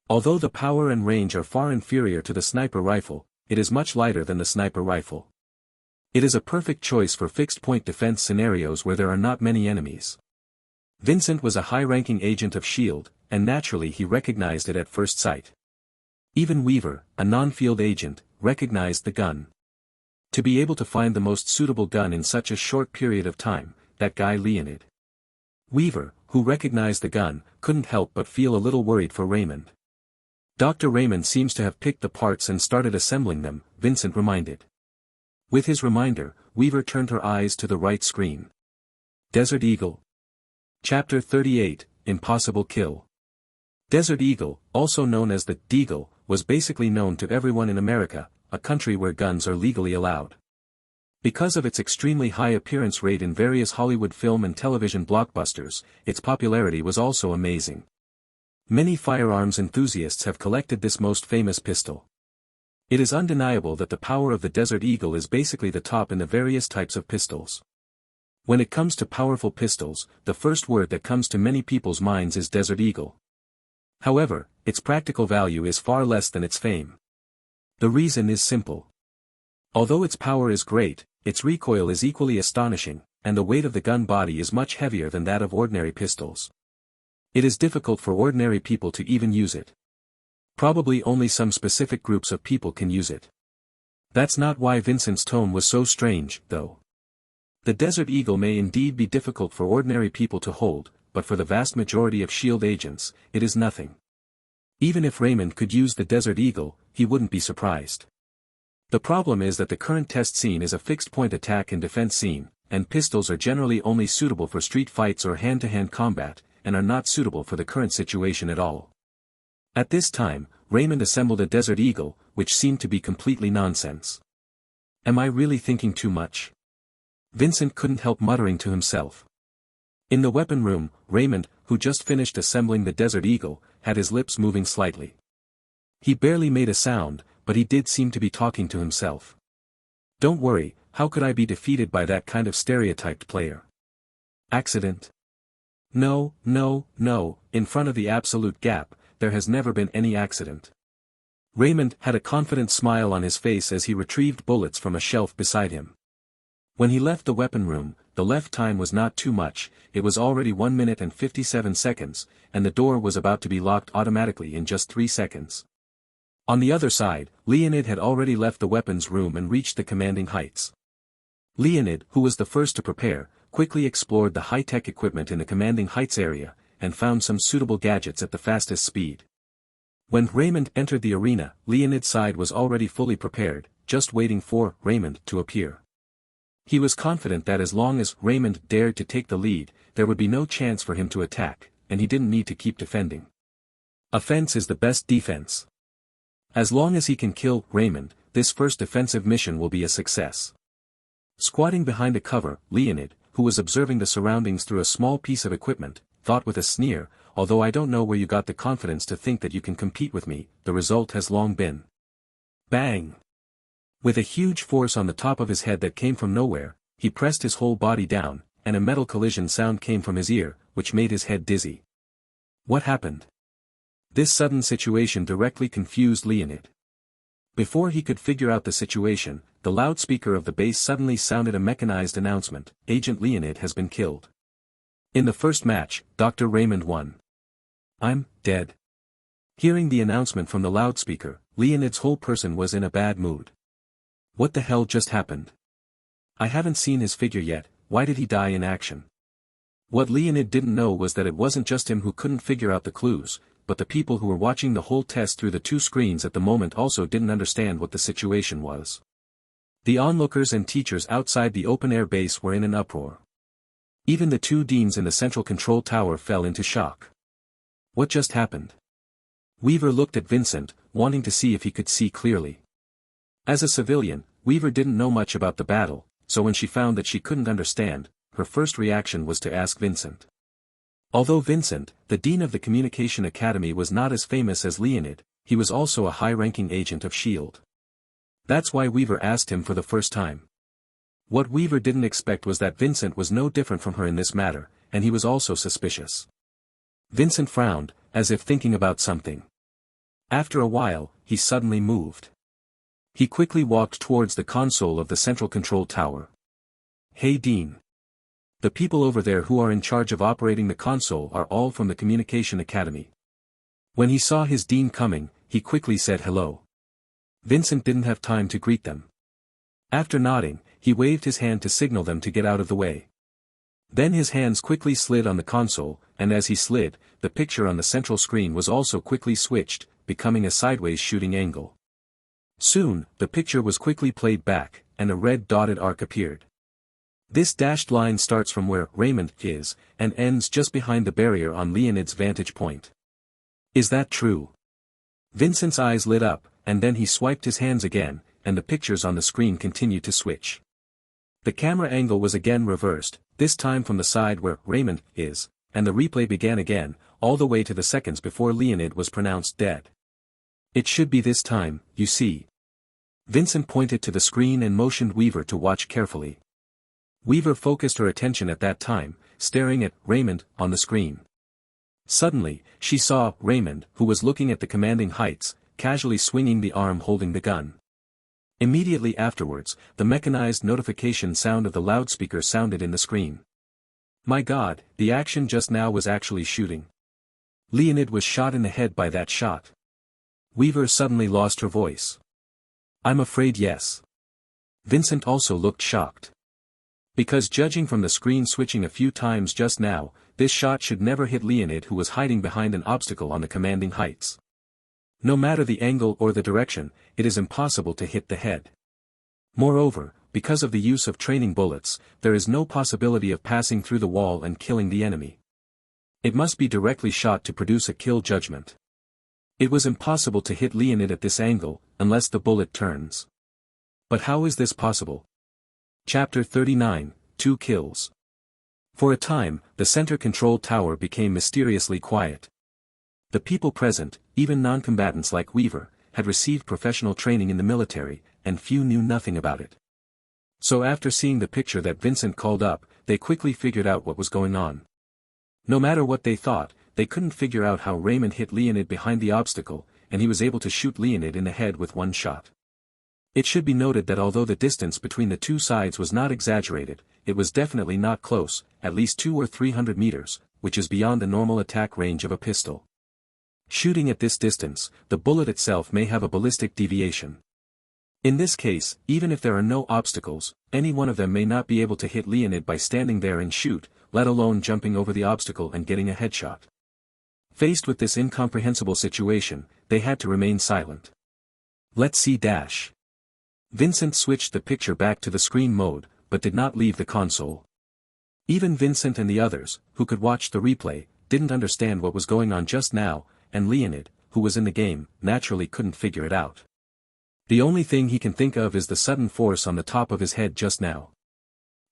Although the power and range are far inferior to the sniper rifle, it is much lighter than the sniper rifle. It is a perfect choice for fixed-point defense scenarios where there are not many enemies. Vincent was a high-ranking agent of S.H.I.E.L.D., and naturally he recognized it at first sight. Even Weaver, a non-field agent, recognized the gun. To be able to find the most suitable gun in such a short period of time, that guy Leonid. Weaver, who recognized the gun, couldn't help but feel a little worried for Raymond. Dr. Raymond seems to have picked the parts and started assembling them, Vincent reminded. With his reminder, Weaver turned her eyes to the right screen. Desert Eagle. Chapter 38, Impossible Kill. Desert Eagle, also known as the Deagle, was basically known to everyone in America, a country where guns are legally allowed. Because of its extremely high appearance rate in various Hollywood film and television blockbusters, its popularity was also amazing. Many firearms enthusiasts have collected this most famous pistol. It is undeniable that the power of the Desert Eagle is basically the top in the various types of pistols. When it comes to powerful pistols, the first word that comes to many people's minds is Desert Eagle. However, its practical value is far less than its fame. The reason is simple. Although its power is great, its recoil is equally astonishing, and the weight of the gun body is much heavier than that of ordinary pistols. It is difficult for ordinary people to even use it. Probably only some specific groups of people can use it. That's not why Vincent's tone was so strange, though. The Desert Eagle may indeed be difficult for ordinary people to hold, but for the vast majority of SHIELD agents, it is nothing. Even if Raymond could use the Desert Eagle, he wouldn't be surprised. The problem is that the current test scene is a fixed-point attack and defense scene, and pistols are generally only suitable for street fights or hand-to-hand combat, and are not suitable for the current situation at all. At this time, Raymond assembled a Desert Eagle, which seemed to be completely nonsense. Am I really thinking too much? Vincent couldn't help muttering to himself. In the weapon room, Raymond, who just finished assembling the Desert Eagle, had his lips moving slightly. He barely made a sound, but he did seem to be talking to himself. Don't worry, how could I be defeated by that kind of stereotyped player? Accident? No, no, no, in front of the absolute gap, there has never been any accident. Raymond had a confident smile on his face as he retrieved bullets from a shelf beside him. When he left the weapon room, the left time was not too much, it was already 1 minute and 57 seconds, and the door was about to be locked automatically in just 3 seconds. On the other side, Leonid had already left the weapons room and reached the commanding heights. Leonid, who was the first to prepare, quickly explored the high-tech equipment in the commanding heights area, and found some suitable gadgets at the fastest speed. When Raymond entered the arena, Leonid's side was already fully prepared, just waiting for Raymond to appear. He was confident that as long as Raymond dared to take the lead, there would be no chance for him to attack, and he didn't need to keep defending. Offense is the best defense. As long as he can kill Raymond, this first defensive mission will be a success. Squatting behind a cover, Leonid, who was observing the surroundings through a small piece of equipment, thought with a sneer, although I don't know where you got the confidence to think that you can compete with me, the result has long been. Bang! With a huge force on the top of his head that came from nowhere, he pressed his whole body down, and a metal collision sound came from his ear, which made his head dizzy. What happened? This sudden situation directly confused Leonid. Before he could figure out the situation, the loudspeaker of the base suddenly sounded a mechanized announcement, Agent Leonid has been killed. In the first match, Dr. Raymond won. I'm dead. Hearing the announcement from the loudspeaker, Leonid's whole person was in a bad mood. What the hell just happened? I haven't seen his figure yet, why did he die in action? What Leonid didn't know was that it wasn't just him who couldn't figure out the clues, but the people who were watching the whole test through the 2 screens at the moment also didn't understand what the situation was. The onlookers and teachers outside the open-air base were in an uproar. Even the 2 deans in the central control tower fell into shock. What just happened? Weaver looked at Vincent, wanting to see if he could see clearly. As a civilian, Weaver didn't know much about the battle, so when she found that she couldn't understand, her first reaction was to ask Vincent. Although Vincent, the dean of the Communication Academy, was not as famous as Leonid, he was also a high-ranking agent of S.H.I.E.L.D. That's why Weaver asked him for the first time. What Weaver didn't expect was that Vincent was no different from her in this matter, and he was also suspicious. Vincent frowned, as if thinking about something. After a while, he suddenly moved. He quickly walked towards the console of the central control tower. Hey Dean. The people over there who are in charge of operating the console are all from the Communication Academy. When he saw his dean coming, he quickly said hello. Vincent didn't have time to greet them. After nodding, he waved his hand to signal them to get out of the way. Then his hands quickly slid on the console, and as he slid, the picture on the central screen was also quickly switched, becoming a sideways shooting angle. Soon, the picture was quickly played back, and a red dotted arc appeared. This dashed line starts from where Raymond is, and ends just behind the barrier on Leonid's vantage point. Is that true? Vincent's eyes lit up, and then he swiped his hands again, and the pictures on the screen continued to switch. The camera angle was again reversed, this time from the side where Raymond is, and the replay began again, all the way to the seconds before Leonid was pronounced dead. It should be this time, you see. Vincent pointed to the screen and motioned Weaver to watch carefully. Weaver focused her attention at that time, staring at Raymond on the screen. Suddenly, she saw Raymond, who was looking at the commanding heights, casually swinging the arm holding the gun. Immediately afterwards, the mechanized notification sound of the loudspeaker sounded in the screen. My God, the action just now was actually shooting. Leonid was shot in the head by that shot. Weaver suddenly lost her voice. I'm afraid yes. Vincent also looked shocked. Because judging from the screen switching a few times just now, this shot should never hit Leonid, who was hiding behind an obstacle on the commanding heights. No matter the angle or the direction, it is impossible to hit the head. Moreover, because of the use of training bullets, there is no possibility of passing through the wall and killing the enemy. It must be directly shot to produce a kill judgment. It was impossible to hit Leonid at this angle, unless the bullet turns. But how is this possible? Chapter 39, 2 Kills. For a time, the center control tower became mysteriously quiet. The people present, even non-combatants like Weaver, had received professional training in the military, and few knew nothing about it. So after seeing the picture that Vincent called up, they quickly figured out what was going on. No matter what they thought, they couldn't figure out how Raymond hit Leonid behind the obstacle, and he was able to shoot Leonid in the head with one shot. It should be noted that although the distance between the two sides was not exaggerated, it was definitely not close, at least 200 or 300 meters, which is beyond the normal attack range of a pistol. Shooting at this distance, the bullet itself may have a ballistic deviation. In this case, even if there are no obstacles, any one of them may not be able to hit Leonid by standing there and shoot, let alone jumping over the obstacle and getting a headshot. Faced with this incomprehensible situation, they had to remain silent. Let's see dash. Vincent switched the picture back to the screen mode, but did not leave the console. Even Vincent and the others, who could watch the replay, didn't understand what was going on just now, and Leonid, who was in the game, naturally couldn't figure it out. The only thing he can think of is the sudden force on the top of his head just now.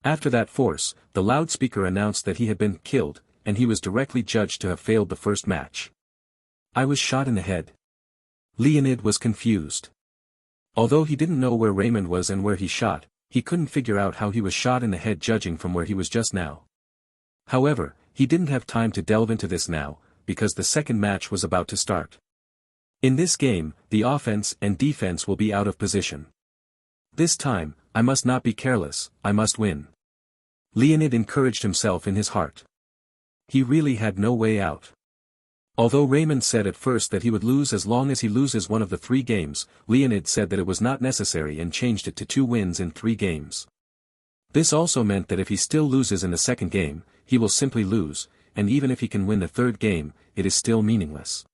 After that force, the loudspeaker announced that he had been killed, and he was directly judged to have failed the first match. I was shot in the head. Leonid was confused. Although he didn't know where Raymond was and where he shot, he couldn't figure out how he was shot in the head judging from where he was just now. However, he didn't have time to delve into this now, because the second match was about to start. In this game, the offense and defense will be out of position. This time, I must not be careless, I must win. Leonid encouraged himself in his heart. He really had no way out. Although Raymond said at first that he would lose as long as he loses one of the 3 games, Leonid said that it was not necessary and changed it to 2 wins in 3 games. This also meant that if he still loses in the second game, he will simply lose, and even if he can win the third game, it is still meaningless.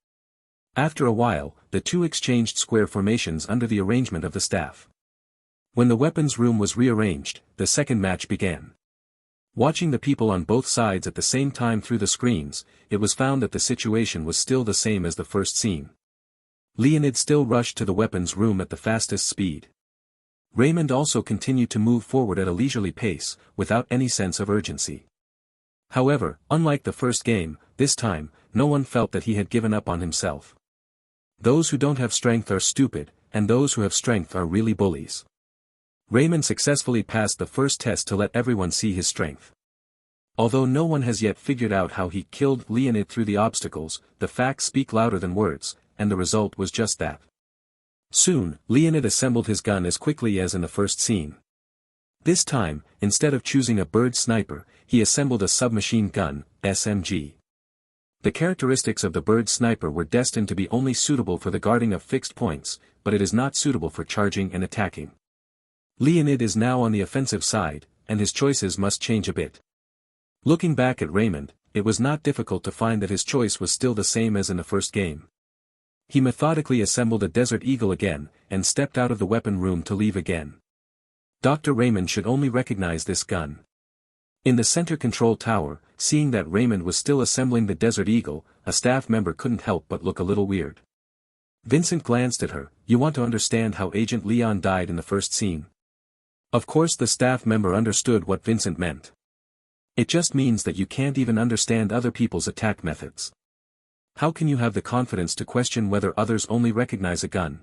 After a while, the two exchanged square formations under the arrangement of the staff. When the weapons room was rearranged, the second match began. Watching the people on both sides at the same time through the screens, it was found that the situation was still the same as the first scene. Leonid still rushed to the weapons room at the fastest speed. Raymond also continued to move forward at a leisurely pace, without any sense of urgency. However, unlike the first game, this time, no one felt that he had given up on himself. Those who don't have strength are stupid, and those who have strength are really bullies. Raymond successfully passed the first test to let everyone see his strength. Although no one has yet figured out how he killed Leonid through the obstacles, the facts speak louder than words, and the result was just that. Soon, Leonid assembled his gun as quickly as in the first scene. This time, instead of choosing a bird sniper, he assembled a submachine gun, SMG. The characteristics of the bird sniper were destined to be only suitable for the guarding of fixed points, but it is not suitable for charging and attacking. Leonid is now on the offensive side, and his choices must change a bit. Looking back at Raymond, it was not difficult to find that his choice was still the same as in the first game. He methodically assembled a Desert Eagle again, and stepped out of the weapon room to leave again. Dr. Raymond should only recognize this gun. In the center control tower, seeing that Raymond was still assembling the Desert Eagle, a staff member couldn't help but look a little weird. Vincent glanced at her. You want to understand how Agent Leon died in the first scene? Of course the staff member understood what Vincent meant. It just means that you can't even understand other people's attack methods. How can you have the confidence to question whether others only recognize a gun?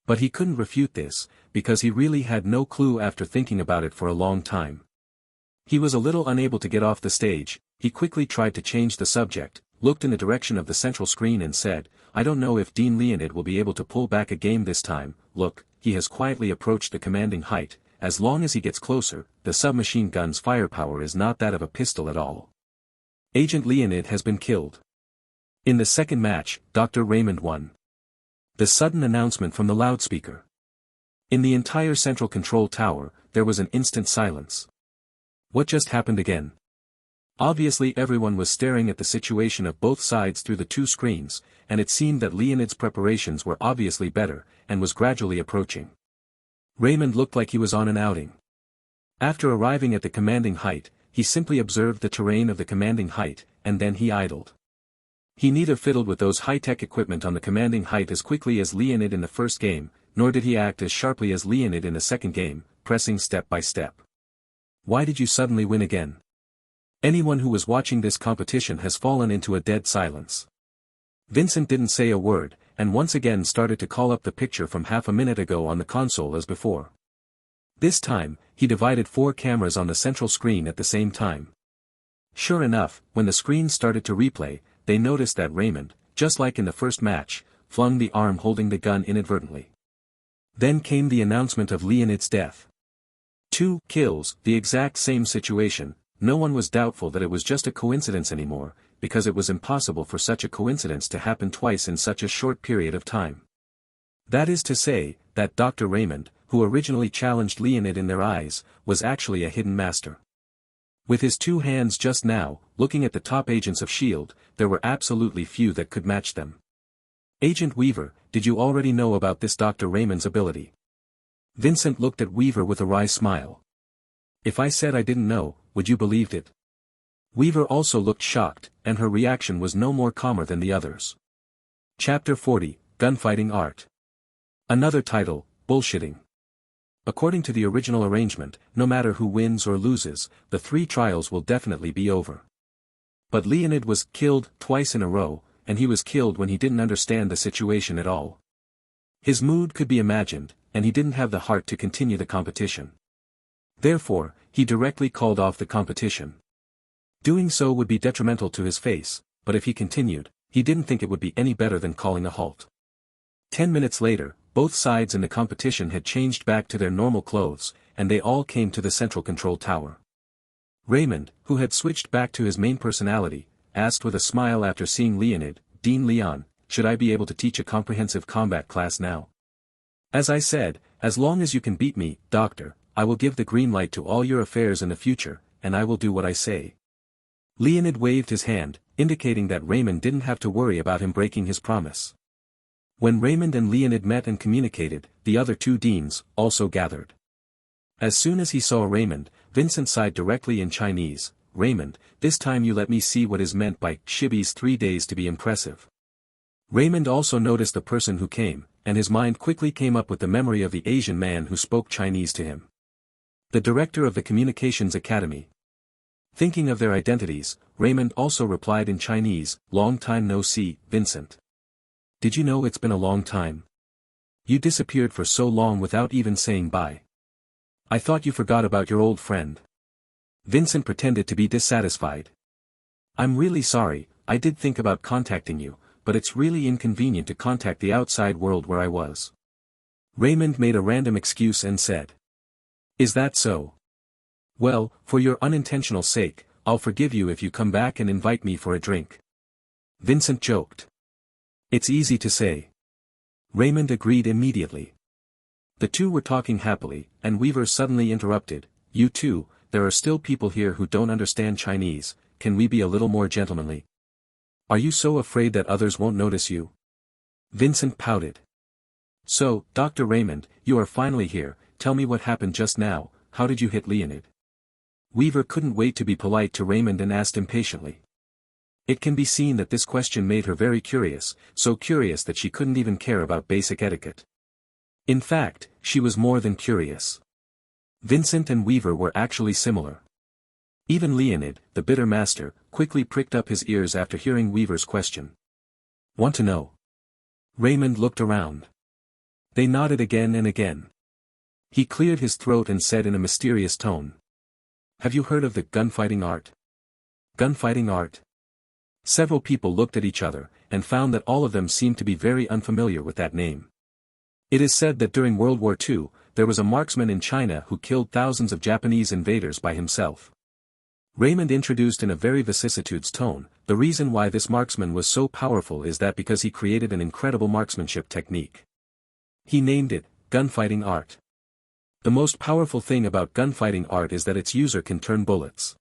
But he couldn't refute this, because he really had no clue after thinking about it for a long time. He was a little unable to get off the stage. He quickly tried to change the subject, looked in the direction of the central screen and said, I don't know if Dean Leonid will be able to pull back a game this time. Look, he has quietly approached the commanding height. As long as he gets closer, the submachine gun's firepower is not that of a pistol at all. Agent Leonid has been killed. In the second match, Dr. Raymond won. The sudden announcement from the loudspeaker. In the entire central control tower, there was an instant silence. What just happened again? Obviously everyone was staring at the situation of both sides through the two screens, and it seemed that Leonid's preparations were obviously better, and was gradually approaching. Raymond looked like he was on an outing. After arriving at the commanding height, he simply observed the terrain of the commanding height, and then he idled. He neither fiddled with those high-tech equipment on the commanding height as quickly as Leonid in the first game, nor did he act as sharply as Leonid in the second game, pressing step by step. Why did you suddenly win again? Anyone who was watching this competition has fallen into a dead silence. Vincent didn't say a word, and once again started to call up the picture from half a minute ago on the console as before. This time, he divided 4 cameras on the central screen at the same time. Sure enough, when the screen started to replay, they noticed that Raymond, just like in the first match, flung the arm holding the gun inadvertently. Then came the announcement of Leonid's death. 2 kills, the exact same situation. No one was doubtful that it was just a coincidence anymore, because it was impossible for such a coincidence to happen twice in such a short period of time. That is to say, that Dr. Raymond, who originally challenged Leonid in their eyes, was actually a hidden master. With his 2 hands just now, looking at the top agents of S.H.I.E.L.D., there were absolutely few that could match them. Agent Weaver, did you already know about this Dr. Raymond's ability? Vincent looked at Weaver with a wry smile. If I said I didn't know, would you believe it? Weaver also looked shocked, and her reaction was no more calmer than the others. Chapter 40, Gunfighting Art. Another title, Bullshitting. According to the original arrangement, no matter who wins or loses, the 3 trials will definitely be over. But Leonid was killed twice in a row, and he was killed when he didn't understand the situation at all. His mood could be imagined, and he didn't have the heart to continue the competition. Therefore, he directly called off the competition. Doing so would be detrimental to his face, but if he continued, he didn't think it would be any better than calling a halt. 10 minutes later, both sides in the competition had changed back to their normal clothes, and they all came to the central control tower. Raymond, who had switched back to his main personality, asked with a smile after seeing Leonid, Dean Leon, should I be able to teach a comprehensive combat class now? As I said, as long as you can beat me, Doctor, I will give the green light to all your affairs in the future, and I will do what I say. Leonid waved his hand, indicating that Raymond didn't have to worry about him breaking his promise. When Raymond and Leonid met and communicated, the other 2 deans also gathered. As soon as he saw Raymond, Vincent sighed directly in Chinese, Raymond, this time you let me see what is meant by Shibi's 3 days to be impressive. Raymond also noticed the person who came, and his mind quickly came up with the memory of the Asian man who spoke Chinese to him. The director of the Communications Academy. Thinking of their identities, Raymond also replied in Chinese, long time no see, Vincent. Did you know it's been a long time? You disappeared for so long without even saying bye. I thought you forgot about your old friend. Vincent pretended to be dissatisfied. I'm really sorry, I did think about contacting you, but it's really inconvenient to contact the outside world where I was. Raymond made a random excuse and said. Is that so? Well, for your unintentional sake, I'll forgive you if you come back and invite me for a drink. Vincent joked. It's easy to say. Raymond agreed immediately. The 2 were talking happily, and Weaver suddenly interrupted, You 2, there are still people here who don't understand Chinese, can we be a little more gentlemanly? Are you so afraid that others won't notice you? Vincent pouted. So, Dr. Raymond, you are finally here, tell me what happened just now, how did you hit Leonid? Weaver couldn't wait to be polite to Raymond and asked impatiently. It can be seen that this question made her very curious, so curious that she couldn't even care about basic etiquette. In fact, she was more than curious. Vincent and Weaver were actually similar. Even Leonid, the bitter master, quickly pricked up his ears after hearing Weaver's question. Want to know? Raymond looked around. They nodded again and again. He cleared his throat and said in a mysterious tone. Have you heard of the gunfighting art? Gunfighting art? Several people looked at each other, and found that all of them seemed to be very unfamiliar with that name. It is said that during World War II, there was a marksman in China who killed thousands of Japanese invaders by himself. Raymond introduced in a very vicissitudes tone, the reason why this marksman was so powerful is that because he created an incredible marksmanship technique. He named it, gunfighting art. The most powerful thing about gunfighting art is that its user can turn bullets.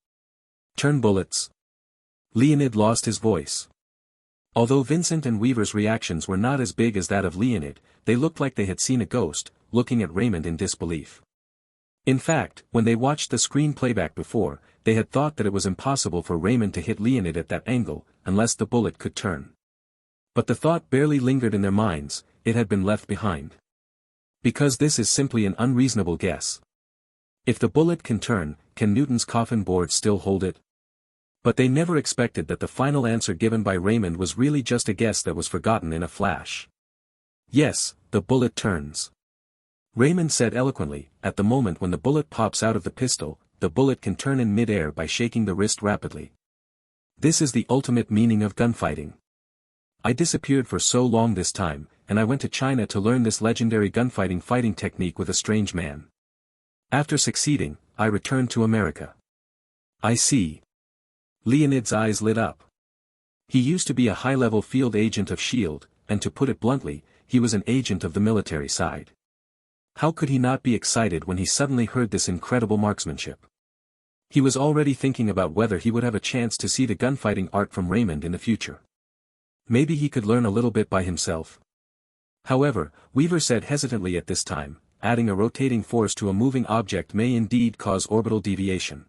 Turn bullets? Leonid lost his voice. Although Vincent and Weaver's reactions were not as big as that of Leonid, they looked like they had seen a ghost, looking at Raymond in disbelief. In fact, when they watched the screen playback before, they had thought that it was impossible for Raymond to hit Leonid at that angle, unless the bullet could turn. But the thought barely lingered in their minds, it had been left behind. Because this is simply an unreasonable guess. If the bullet can turn, can Newton's coffin board still hold it? But they never expected that the final answer given by Raymond was really just a guess that was forgotten in a flash. Yes, the bullet turns. Raymond said eloquently, at the moment when the bullet pops out of the pistol, the bullet can turn in mid-air by shaking the wrist rapidly. This is the ultimate meaning of gunfighting. I disappeared for so long this time, and I went to China to learn this legendary gunfighting fighting technique with a strange man. After succeeding, I returned to America. I see. Leonid's eyes lit up. He used to be a high-level field agent of S.H.I.E.L.D., and to put it bluntly, he was an agent of the military side. How could he not be excited when he suddenly heard this incredible marksmanship? He was already thinking about whether he would have a chance to see the gunfighting art from Raymond in the future. Maybe he could learn a little bit by himself. However, Weaver said hesitantly at this time, adding a rotating force to a moving object may indeed cause orbital deviation.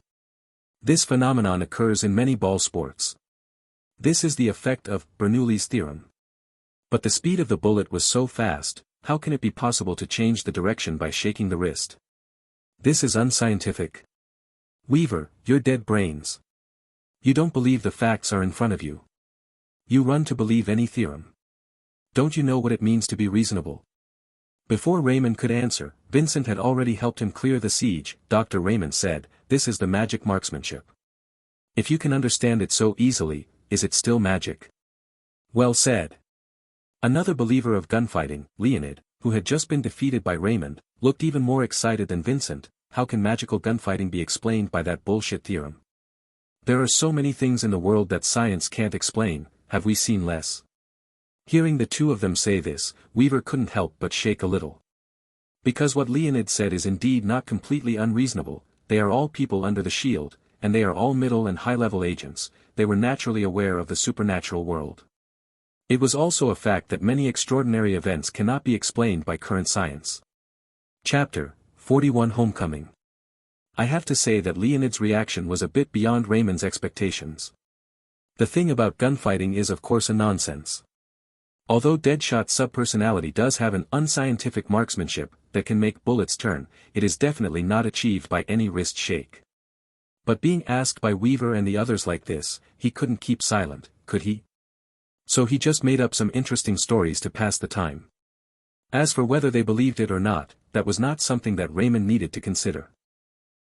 This phenomenon occurs in many ball sports. This is the effect of Bernoulli's theorem. But the speed of the bullet was so fast, how can it be possible to change the direction by shaking the wrist? This is unscientific. Weaver, you're dead brains. You don't believe the facts are in front of you. You run to believe any theorem. Don't you know what it means to be reasonable? Before Raymond could answer, Vincent had already helped him clear the siege. Dr. Raymond said, this is the magic marksmanship. If you can understand it so easily, is it still magic? Well said. Another believer of gunfighting, Leonid, who had just been defeated by Raymond, looked even more excited than Vincent. How can magical gunfighting be explained by that bullshit theorem? There are so many things in the world that science can't explain, have we seen less? Hearing the two of them say this, Weaver couldn't help but shake a little. Because what Leonid said is indeed not completely unreasonable, they are all people under the shield, and they are all middle and high-level agents, they were naturally aware of the supernatural world. It was also a fact that many extraordinary events cannot be explained by current science. Chapter 41 Homecoming. I have to say that Leonid's reaction was a bit beyond Raymond's expectations. The thing about gunfighting is of course a nonsense. Although Deadshot subpersonality does have an unscientific marksmanship that can make bullets turn, it is definitely not achieved by any wrist shake. But being asked by Weaver and the others like this, he couldn't keep silent, could he? So he just made up some interesting stories to pass the time. As for whether they believed it or not, that was not something that Raymond needed to consider.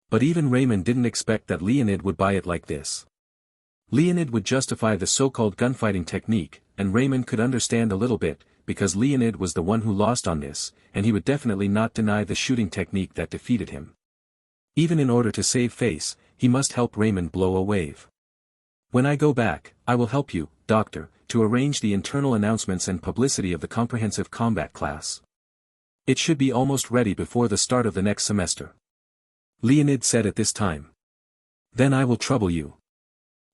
But even Raymond didn't expect that Leonid would buy it like this. Leonid would justify the so-called gunfighting technique, and Raymond could understand a little bit, because Leonid was the one who lost on this, and he would definitely not deny the shooting technique that defeated him. Even in order to save face, he must help Raymond blow a wave. When I go back, I will help you, Doctor, to arrange the internal announcements and publicity of the comprehensive combat class. It should be almost ready before the start of the next semester. Leonid said at this time. Then I will trouble you.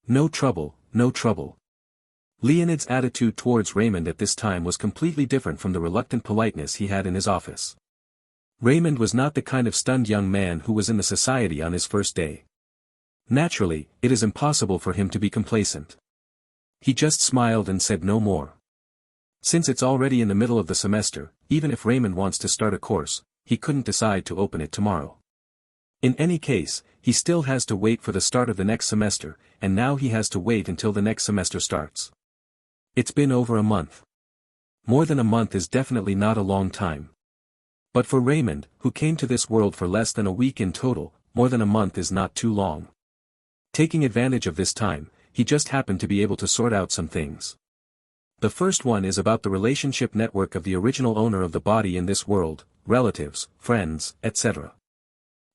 No trouble, no trouble. Leonid's attitude towards Raymond at this time was completely different from the reluctant politeness he had in his office. Raymond was not the kind of stunned young man who was in the society on his first day. Naturally, it is impossible for him to be complacent. He just smiled and said no more. Since it's already in the middle of the semester, even if Raymond wants to start a course, he couldn't decide to open it tomorrow. In any case, he still has to wait for the start of the next semester, and now he has to wait until the next semester starts. It's been over a month. More than a month is definitely not a long time. But for Raymond, who came to this world for less than a week in total, more than a month is not too long. Taking advantage of this time, he just happened to be able to sort out some things. The first one is about the relationship network of the original owner of the body in this world, relatives, friends, etc.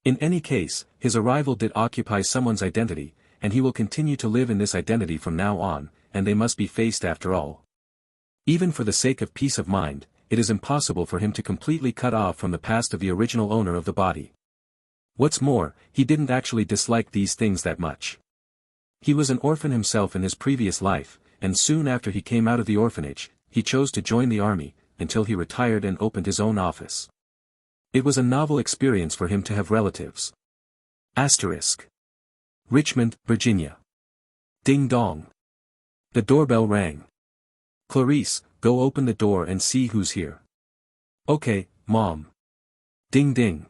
In any case, his arrival did occupy someone's identity, and he will continue to live in this identity from now on, and they must be faced after all. Even for the sake of peace of mind, it is impossible for him to completely cut off from the past of the original owner of the body. What's more, he didn't actually dislike these things that much. He was an orphan himself in his previous life, and soon after he came out of the orphanage, he chose to join the army, until he retired and opened his own office. It was a novel experience for him to have relatives. Asterisk. Richmond, Virginia. Ding dong. The doorbell rang. Clarice, go open the door and see who's here. Okay, Mom. Ding ding.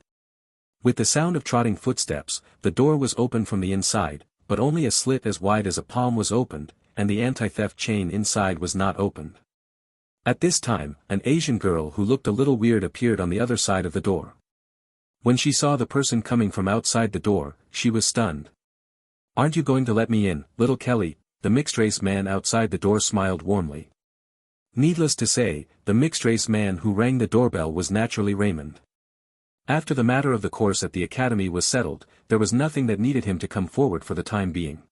With the sound of trotting footsteps, the door was opened from the inside, but only a slit as wide as a palm was opened, and the anti-theft chain inside was not opened. At this time, an Asian girl who looked a little weird appeared on the other side of the door. When she saw the person coming from outside the door, she was stunned. Aren't you going to let me in, little Kelly? The mixed-race man outside the door smiled warmly. Needless to say, the mixed-race man who rang the doorbell was naturally Raymond. After the matter of the course at the academy was settled, there was nothing that needed him to come forward for the time being.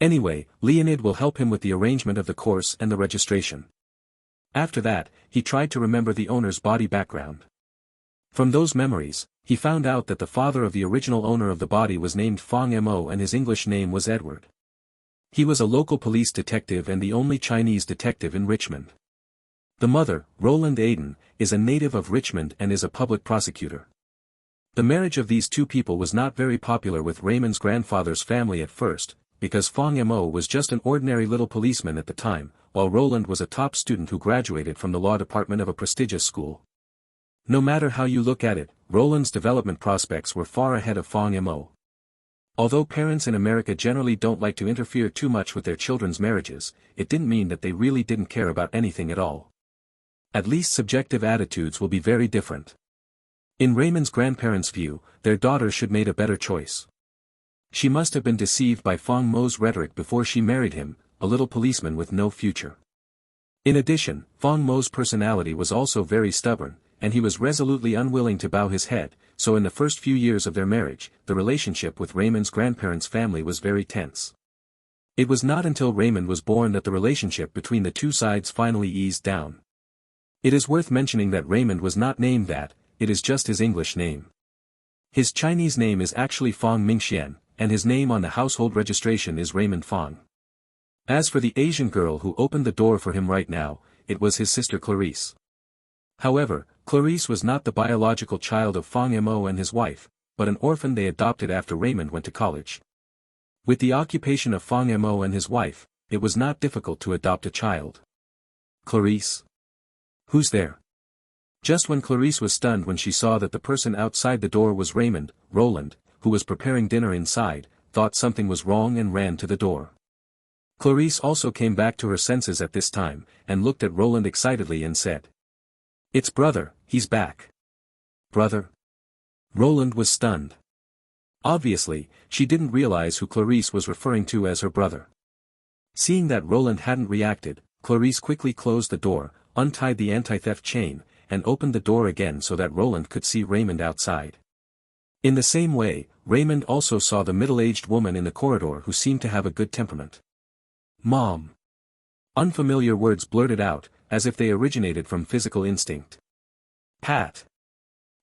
Anyway, Leonid will help him with the arrangement of the course and the registration. After that, he tried to remember the owner's body background. From those memories, he found out that the father of the original owner of the body was named Fong Mo and his English name was Edward. He was a local police detective and the only Chinese detective in Richmond. The mother, Roland Aiden, is a native of Richmond and is a public prosecutor. The marriage of these two people was not very popular with Raymond's grandfather's family at first, because Fong Mo was just an ordinary little policeman at the time, while Roland was a top student who graduated from the law department of a prestigious school. No matter how you look at it, Roland's development prospects were far ahead of Fong Mo. Although parents in America generally don't like to interfere too much with their children's marriages, it didn't mean that they really didn't care about anything at all. At least subjective attitudes will be very different. In Raymond's grandparents' view, their daughter should made a better choice. She must have been deceived by Fong Mo's rhetoric before she married him, a little policeman with no future. In addition, Fong Mo's personality was also very stubborn, and he was resolutely unwilling to bow his head, so in the first few years of their marriage, the relationship with Raymond's grandparents' family was very tense. It was not until Raymond was born that the relationship between the two sides finally eased down. It is worth mentioning that Raymond was not named that, it is just his English name. His Chinese name is actually Fong Mingxian, and his name on the household registration is Raymond Fong. As for the Asian girl who opened the door for him right now, it was his sister Clarice. However, Clarice was not the biological child of Fong Mo and his wife, but an orphan they adopted after Raymond went to college. With the occupation of Fong Mo and his wife, it was not difficult to adopt a child. Clarice? Who's there? Just when Clarice was stunned when she saw that the person outside the door was Raymond, Roland, who was preparing dinner inside, thought something was wrong and ran to the door. Clarice also came back to her senses at this time, and looked at Roland excitedly and said, "It's brother, he's back." Brother? Roland was stunned. Obviously, she didn't realize who Clarice was referring to as her brother. Seeing that Roland hadn't reacted, Clarice quickly closed the door, untied the anti-theft chain, and opened the door again so that Roland could see Raymond outside. In the same way, Raymond also saw the middle-aged woman in the corridor who seemed to have a good temperament. Mom. Unfamiliar words blurted out, as if they originated from physical instinct. Pat.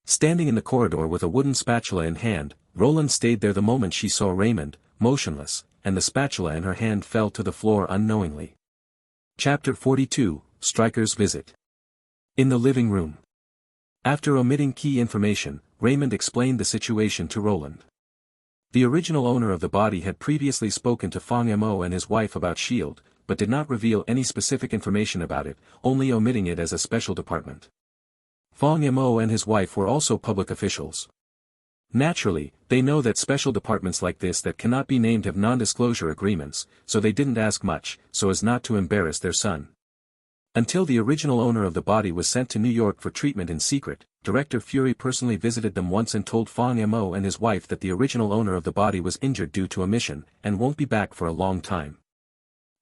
Standing in the corridor with a wooden spatula in hand, Roland stayed there the moment she saw Raymond, motionless, and the spatula in her hand fell to the floor unknowingly. Chapter 42, Stryker's Visit. In the living room. After omitting key information, Raymond explained the situation to Roland. The original owner of the body had previously spoken to Fong Mo and his wife about S.H.I.E.L.D., but did not reveal any specific information about it, only omitting it as a special department. Fong Mo and his wife were also public officials. Naturally, they know that special departments like this that cannot be named have non-disclosure agreements, so they didn't ask much, so as not to embarrass their son. Until the original owner of the body was sent to New York for treatment in secret, Director Fury personally visited them once and told Fong Mo and his wife that the original owner of the body was injured due to a mission, and won't be back for a long time.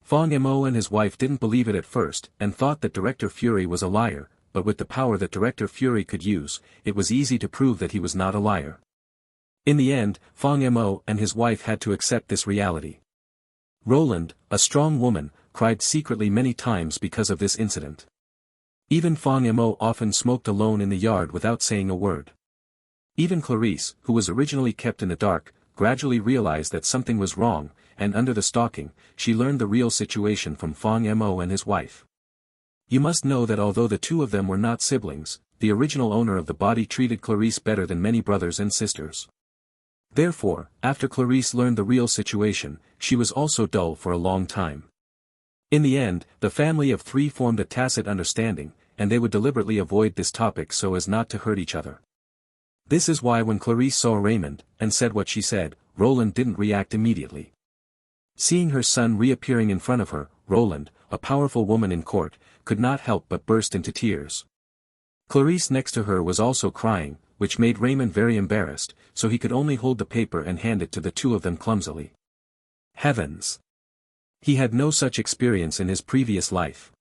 Fong Mo and his wife didn't believe it at first, and thought that Director Fury was a liar, but with the power that Director Fury could use, it was easy to prove that he was not a liar. In the end, Fong Mo and his wife had to accept this reality. Roland, a strong woman, cried secretly many times because of this incident. Even Fong Mo often smoked alone in the yard without saying a word. Even Clarice, who was originally kept in the dark, gradually realized that something was wrong, and under the stalking, she learned the real situation from Fong Mo and his wife. You must know that although the two of them were not siblings, the original owner of the body treated Clarice better than many brothers and sisters. Therefore, after Clarice learned the real situation, she was also dull for a long time. In the end, the family of three formed a tacit understanding, and they would deliberately avoid this topic so as not to hurt each other. This is why when Clarice saw Raymond, and said what she said, Roland didn't react immediately. Seeing her son reappearing in front of her, Roland, a powerful woman in court, could not help but burst into tears. Clarice next to her was also crying, which made Raymond very embarrassed, so he could only hold the paper and hand it to the two of them clumsily. Heavens! He had no such experience in his previous life.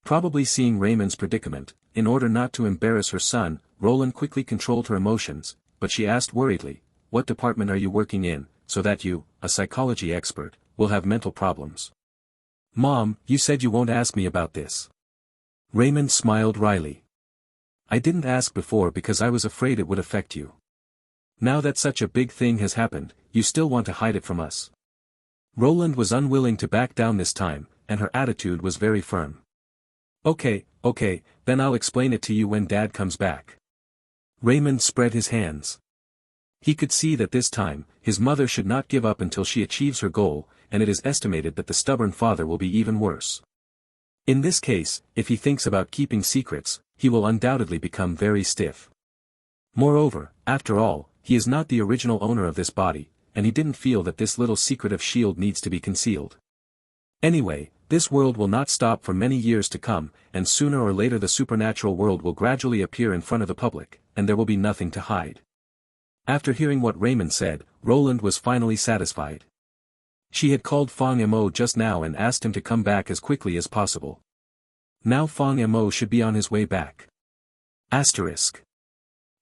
Probably seeing Raymond's predicament, in order not to embarrass her son, Roland quickly controlled her emotions, but she asked worriedly, "What department are you working in, so that you, a psychology expert, will have mental problems?" "Mom, you said you won't ask me about this." Raymond smiled wryly. "I didn't ask before because I was afraid it would affect you. Now that such a big thing has happened, you still want to hide it from us." Roland was unwilling to back down this time, and her attitude was very firm. Okay, then I'll explain it to you when Dad comes back." Raymond spread his hands. He could see that this time, his mother should not give up until she achieves her goal, and it is estimated that the stubborn father will be even worse. In this case, if he thinks about keeping secrets, he will undoubtedly become very stiff. Moreover, after all, he is not the original owner of this body, and he didn't feel that this little secret of S.H.I.E.L.D. needs to be concealed. Anyway, this world will not stop for many years to come, and sooner or later the supernatural world will gradually appear in front of the public, and there will be nothing to hide. After hearing what Raymond said, Roland was finally satisfied. She had called Fong Mo just now and asked him to come back as quickly as possible. Now Fong Mo should be on his way back. Asterisk.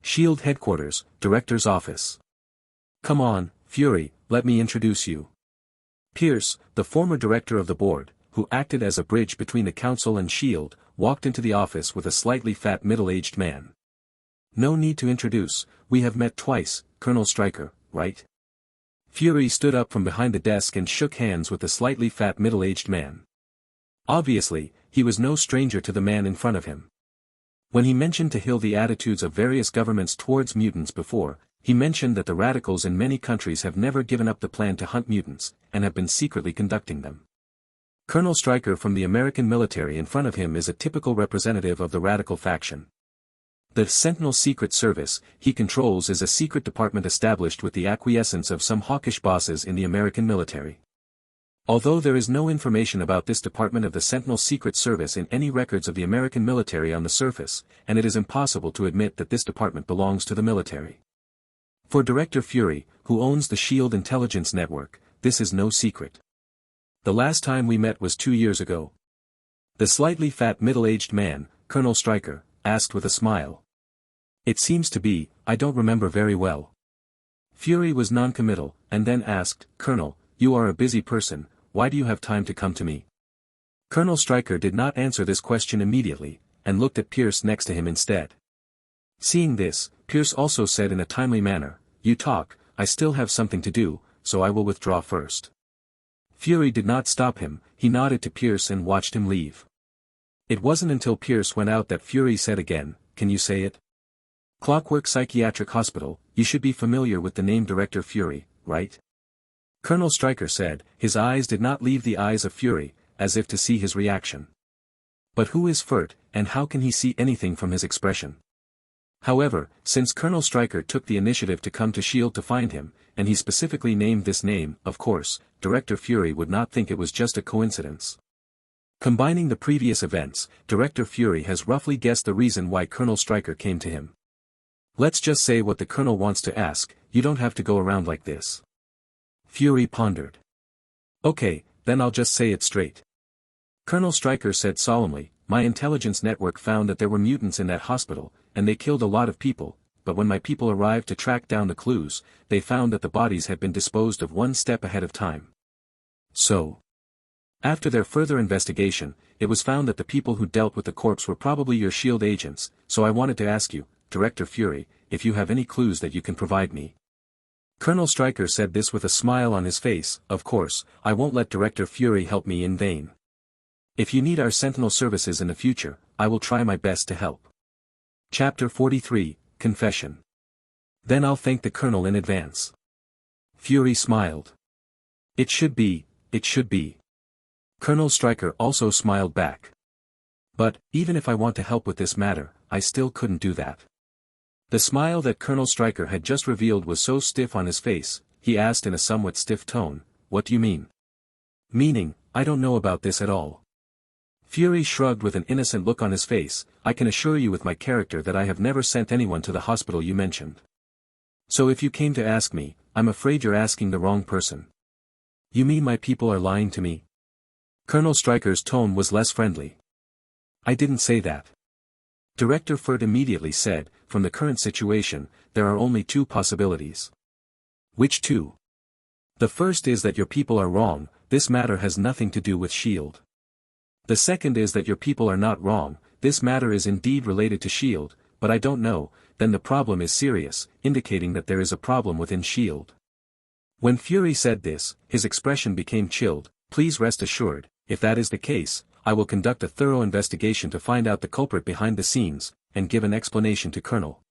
S.H.I.E.L.D. Headquarters, Director's Office. "Come on, Fury, let me introduce you." Pierce, the former director of the board, who acted as a bridge between the council and S.H.I.E.L.D., walked into the office with a slightly fat middle-aged man. "No need to introduce, we have met twice, Colonel Stryker, right?" Fury stood up from behind the desk and shook hands with the slightly fat middle-aged man. Obviously, he was no stranger to the man in front of him. When he mentioned to Hill the attitudes of various governments towards mutants before, he mentioned that the radicals in many countries have never given up the plan to hunt mutants, and have been secretly conducting them. Colonel Stryker from the American military in front of him is a typical representative of the radical faction. The Sentinel Secret Service he controls is a secret department established with the acquiescence of some hawkish bosses in the American military. Although there is no information about this department of the Sentinel Secret Service in any records of the American military on the surface, and it is impossible to admit that this department belongs to the military. For Director Fury, who owns the S.H.I.E.L.D. intelligence network, this is no secret. "The last time we met was 2 years ago." The slightly fat middle-aged man, Colonel Stryker, asked with a smile. "It seems to be, I don't remember very well." Fury was non-committal, and then asked, "Colonel, you are a busy person, why do you have time to come to me?" Colonel Stryker did not answer this question immediately, and looked at Pierce next to him instead. Seeing this, Pierce also said in a timely manner, "You talk, I still have something to do, so I will withdraw first." Fury did not stop him, he nodded to Pierce and watched him leave. It wasn't until Pierce went out that Fury said again, "Can you say it?" Clockwork Psychiatric Hospital, you should be familiar with the name Director Fury, right? Colonel Stryker said, his eyes did not leave the eyes of Fury, as if to see his reaction. But who is Furt, and how can he see anything from his expression? However, since Colonel Stryker took the initiative to come to S.H.I.E.L.D. to find him, and he specifically named this name, of course, Director Fury would not think it was just a coincidence. Combining the previous events, Director Fury has roughly guessed the reason why Colonel Stryker came to him. Let's just say what the Colonel wants to ask, you don't have to go around like this. Fury pondered. Okay, then I'll just say it straight. Colonel Stryker said solemnly, my intelligence network found that there were mutants in that hospital, and they killed a lot of people, but when my people arrived to track down the clues, they found that the bodies had been disposed of one step ahead of time. So, after their further investigation, it was found that the people who dealt with the corpse were probably your S.H.I.E.L.D. agents, so I wanted to ask you, Director Fury, if you have any clues that you can provide me. Colonel Stryker said this with a smile on his face, of course, I won't let Director Fury help me in vain. If you need our Sentinel services in the future, I will try my best to help. Chapter 43, Confession. Then I'll thank the Colonel in advance. Fury smiled. It should be. Colonel Stryker also smiled back. But, even if I want to help with this matter, I still couldn't do that. The smile that Colonel Stryker had just revealed was so stiff on his face, he asked in a somewhat stiff tone, what do you mean? Meaning, I don't know about this at all. Fury shrugged with an innocent look on his face, I can assure you with my character that I have never sent anyone to the hospital you mentioned. So if you came to ask me, I'm afraid you're asking the wrong person. You mean my people are lying to me? Colonel Stryker's tone was less friendly. I didn't say that. Director Furt immediately said, from the current situation, there are only two possibilities. Which two? The first is that your people are wrong, this matter has nothing to do with S.H.I.E.L.D. The second is that your people are not wrong, this matter is indeed related to S.H.I.E.L.D., but I don't know, then the problem is serious, indicating that there is a problem within S.H.I.E.L.D. When Fury said this, his expression became chilled, please rest assured, if that is the case, I will conduct a thorough investigation to find out the culprit behind the scenes, and give an explanation to Colonel.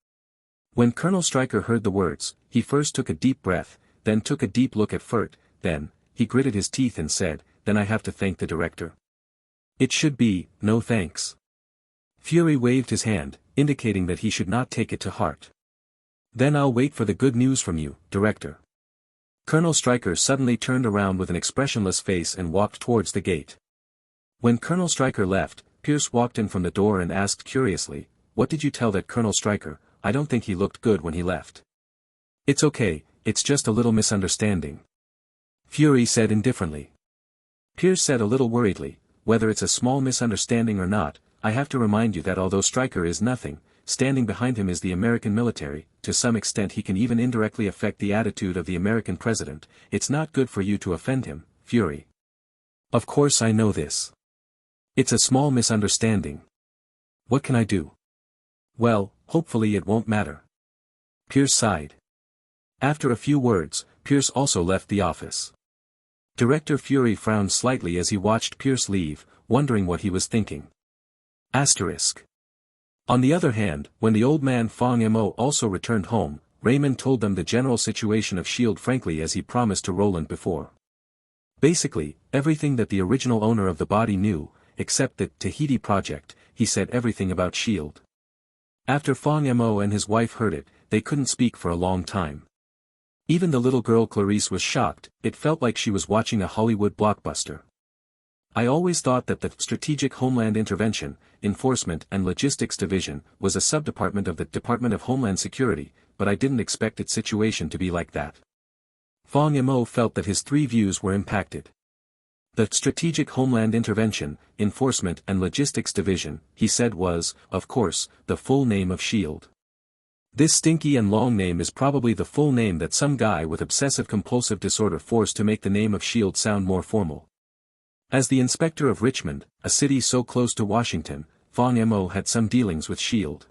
When Colonel Stryker heard the words, he first took a deep breath, then took a deep look at Furt, then, he gritted his teeth and said, then I have to thank the director. It should be, no thanks. Fury waved his hand, indicating that he should not take it to heart. Then I'll wait for the good news from you, Director. Colonel Stryker suddenly turned around with an expressionless face and walked towards the gate. When Colonel Stryker left, Pierce walked in from the door and asked curiously, what did you tell that Colonel Stryker? I don't think he looked good when he left. It's okay, it's just a little misunderstanding. Fury said indifferently. Pierce said a little worriedly, whether it's a small misunderstanding or not, I have to remind you that although Stryker is nothing, standing behind him is the American military, to some extent he can even indirectly affect the attitude of the American president, it's not good for you to offend him, Fury. Of course I know this. It's a small misunderstanding. What can I do? Well, hopefully it won't matter. Pierce sighed. After a few words, Pierce also left the office. Director Fury frowned slightly as he watched Pierce leave, wondering what he was thinking. Asterisk. On the other hand, when the old man Fong Mo also returned home, Raymond told them the general situation of S.H.I.E.L.D. frankly as he promised to Roland before. Basically, everything that the original owner of the body knew, except the Tahiti project, he said everything about S.H.I.E.L.D. After Fong Mo and his wife heard it, they couldn't speak for a long time. Even the little girl Clarice was shocked, it felt like she was watching a Hollywood blockbuster. I always thought that the Strategic Homeland Intervention, Enforcement and Logistics Division was a subdepartment of the Department of Homeland Security, but I didn't expect its situation to be like that. Fong Mo felt that his three views were impacted. The Strategic Homeland Intervention, Enforcement and Logistics Division, he said was, of course, the full name of S.H.I.E.L.D. This stinky and long name is probably the full name that some guy with obsessive-compulsive disorder forced to make the name of S.H.I.E.L.D. sound more formal. As the inspector of Richmond, a city so close to Washington, Fong Mo had some dealings with S.H.I.E.L.D.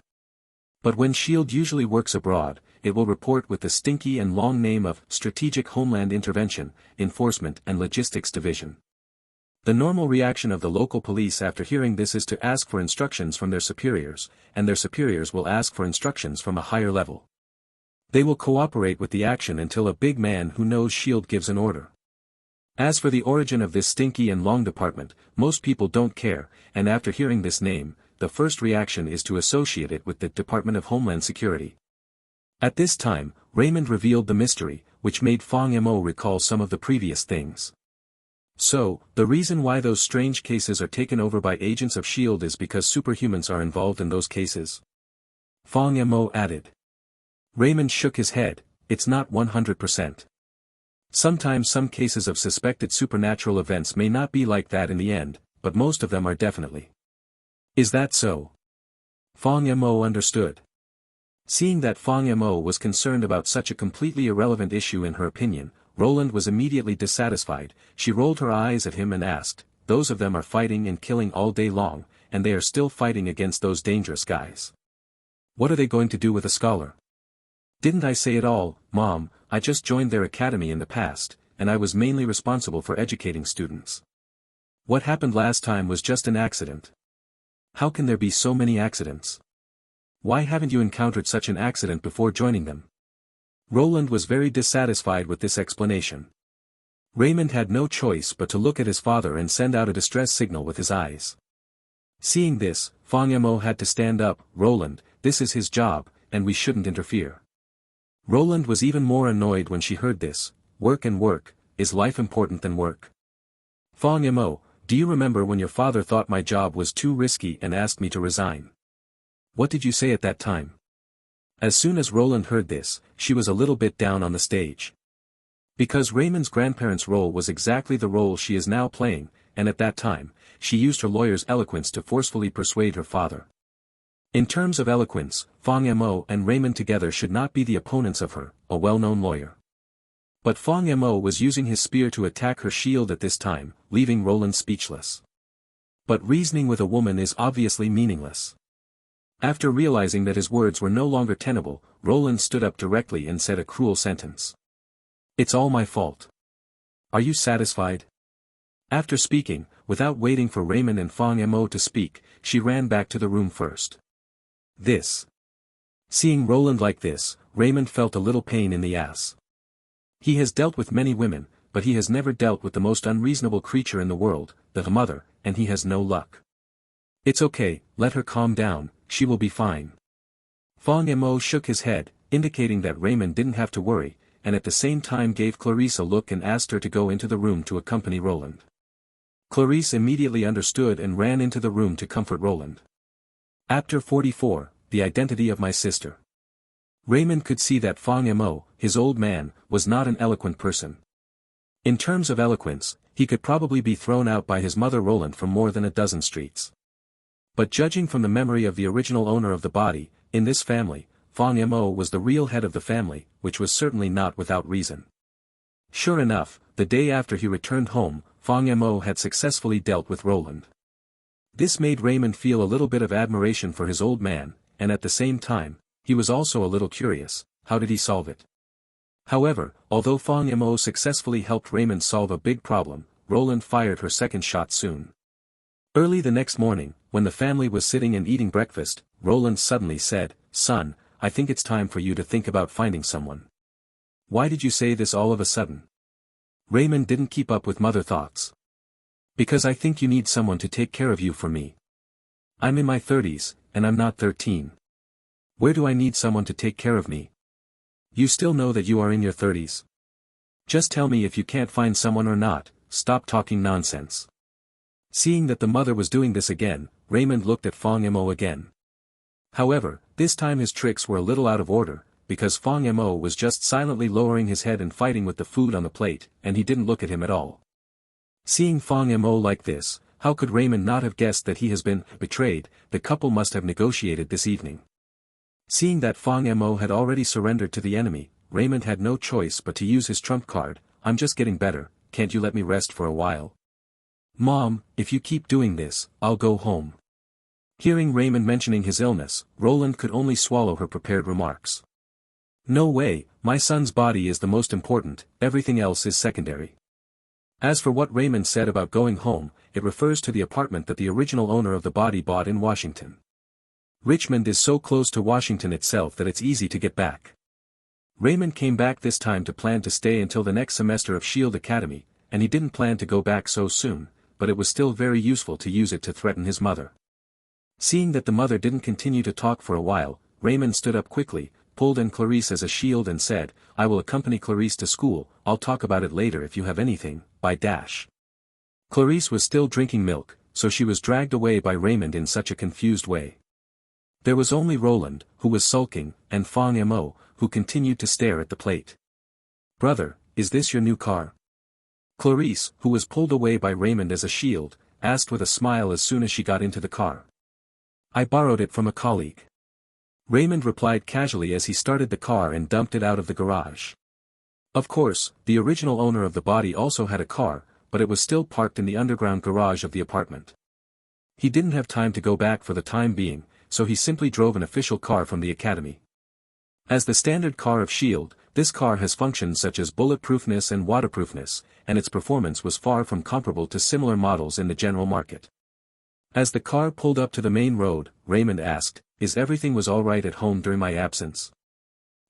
But when S.H.I.E.L.D. usually works abroad, it will report with the stinky and long name of Strategic Homeland Intervention, Enforcement and Logistics Division. The normal reaction of the local police after hearing this is to ask for instructions from their superiors, and their superiors will ask for instructions from a higher level. They will cooperate with the action until a big man who knows S.H.I.E.L.D. gives an order. As for the origin of this stinky and long department, most people don't care, and after hearing this name, the first reaction is to associate it with the Department of Homeland Security. At this time, Raymond revealed the mystery, which made Fong Mo recall some of the previous things. So, the reason why those strange cases are taken over by agents of S.H.I.E.L.D. is because superhumans are involved in those cases. Fong Mo added. Raymond shook his head, it's not 100%. Sometimes some cases of suspected supernatural events may not be like that in the end, but most of them are definitely. Is that so? Fong Mo understood. Seeing that Fong Mo was concerned about such a completely irrelevant issue in her opinion, Roland was immediately dissatisfied. She rolled her eyes at him and asked, those of them are fighting and killing all day long, and they are still fighting against those dangerous guys. What are they going to do with a scholar? Didn't I say it all, Mom? I just joined their academy in the past, and I was mainly responsible for educating students. What happened last time was just an accident. How can there be so many accidents? Why haven't you encountered such an accident before joining them? Roland was very dissatisfied with this explanation. Raymond had no choice but to look at his father and send out a distress signal with his eyes. Seeing this, Fong Mo had to stand up. Roland, this is his job, and we shouldn't interfere. Roland was even more annoyed when she heard this. Work and work, is life important than work? Fong Mo, do you remember when your father thought my job was too risky and asked me to resign? What did you say at that time? As soon as Roland heard this, she was a little bit down on the stage. Because Raymond's grandparents' role was exactly the role she is now playing, and at that time, she used her lawyer's eloquence to forcefully persuade her father. In terms of eloquence, Fong Mo and Raymond together should not be the opponents of her, a well-known lawyer. But Fong Mo was using his spear to attack her S.H.I.E.L.D. at this time, leaving Roland speechless. But reasoning with a woman is obviously meaningless. After realizing that his words were no longer tenable, Roland stood up directly and said a cruel sentence. It's all my fault. Are you satisfied? After speaking, without waiting for Raymond and Fong Mo to speak, she ran back to the room first. Seeing Roland like this, Raymond felt a little pain in the ass. He has dealt with many women, but he has never dealt with the most unreasonable creature in the world, the mother, and he has no luck. It's okay, let her calm down, she will be fine. Fong Mo shook his head, indicating that Raymond didn't have to worry, and at the same time gave Clarice a look and asked her to go into the room to accompany Roland. Clarice immediately understood and ran into the room to comfort Roland. Chapter 44, The Identity of My Sister. Raymond could see that Fong Mo, his old man, was not an eloquent person. In terms of eloquence, he could probably be thrown out by his mother Roland from more than a dozen streets. But judging from the memory of the original owner of the body, in this family, Fong Mo was the real head of the family, which was certainly not without reason. Sure enough, the day after he returned home, Fong Mo had successfully dealt with Roland. This made Raymond feel a little bit of admiration for his old man, and at the same time, he was also a little curious, how did he solve it? However, although Fong Mo successfully helped Raymond solve a big problem, Roland fired her second shot soon. Early the next morning, when the family was sitting and eating breakfast, Roland suddenly said, "Son, I think it's time for you to think about finding someone." Why did you say this all of a sudden? Raymond didn't keep up with mother thoughts. Because I think you need someone to take care of you for me. I'm in my 30s, and I'm not 13. Where do I need someone to take care of me? You still know that you are in your 30s. Just tell me if you can't find someone or not, stop talking nonsense. Seeing that the mother was doing this again, Raymond looked at Fong Mo again. However, this time his tricks were a little out of order, because Fong Mo was just silently lowering his head and fighting with the food on the plate, and he didn't look at him at all. Seeing Fong Mo like this, how could Raymond not have guessed that he has been betrayed? The couple must have negotiated this evening. Seeing that Fong Mo had already surrendered to the enemy, Raymond had no choice but to use his trump card. I'm just getting better, can't you let me rest for a while? Mom, if you keep doing this, I'll go home. Hearing Raymond mentioning his illness, Roland could only swallow her prepared remarks. No way, my son's body is the most important, everything else is secondary. As for what Raymond said about going home, it refers to the apartment that the original owner of the body bought in Washington. Richmond is so close to Washington itself that it's easy to get back. Raymond came back this time to plan to stay until the next semester of S.H.I.E.L.D. Academy, and he didn't plan to go back so soon, but it was still very useful to use it to threaten his mother. Seeing that the mother didn't continue to talk for a while, Raymond stood up quickly, pulled in Clarice as a shield and said, "I will accompany Clarice to school, I'll talk about it later if you have anything, by dash." Clarice was still drinking milk, so she was dragged away by Raymond in such a confused way. There was only Roland, who was sulking, and Fong Mo, who continued to stare at the plate. "Brother, is this your new car?" Clarice, who was pulled away by Raymond as a shield, asked with a smile as soon as she got into the car. "I borrowed it from a colleague." Raymond replied casually as he started the car and dumped it out of the garage. Of course, the original owner of the body also had a car, but it was still parked in the underground garage of the apartment. He didn't have time to go back for the time being, so he simply drove an official car from the academy. As the standard car of S.H.I.E.L.D., this car has functions such as bulletproofness and waterproofness, and its performance was far from comparable to similar models in the general market. As the car pulled up to the main road, Raymond asked, "Is everything was all right at home during my absence?"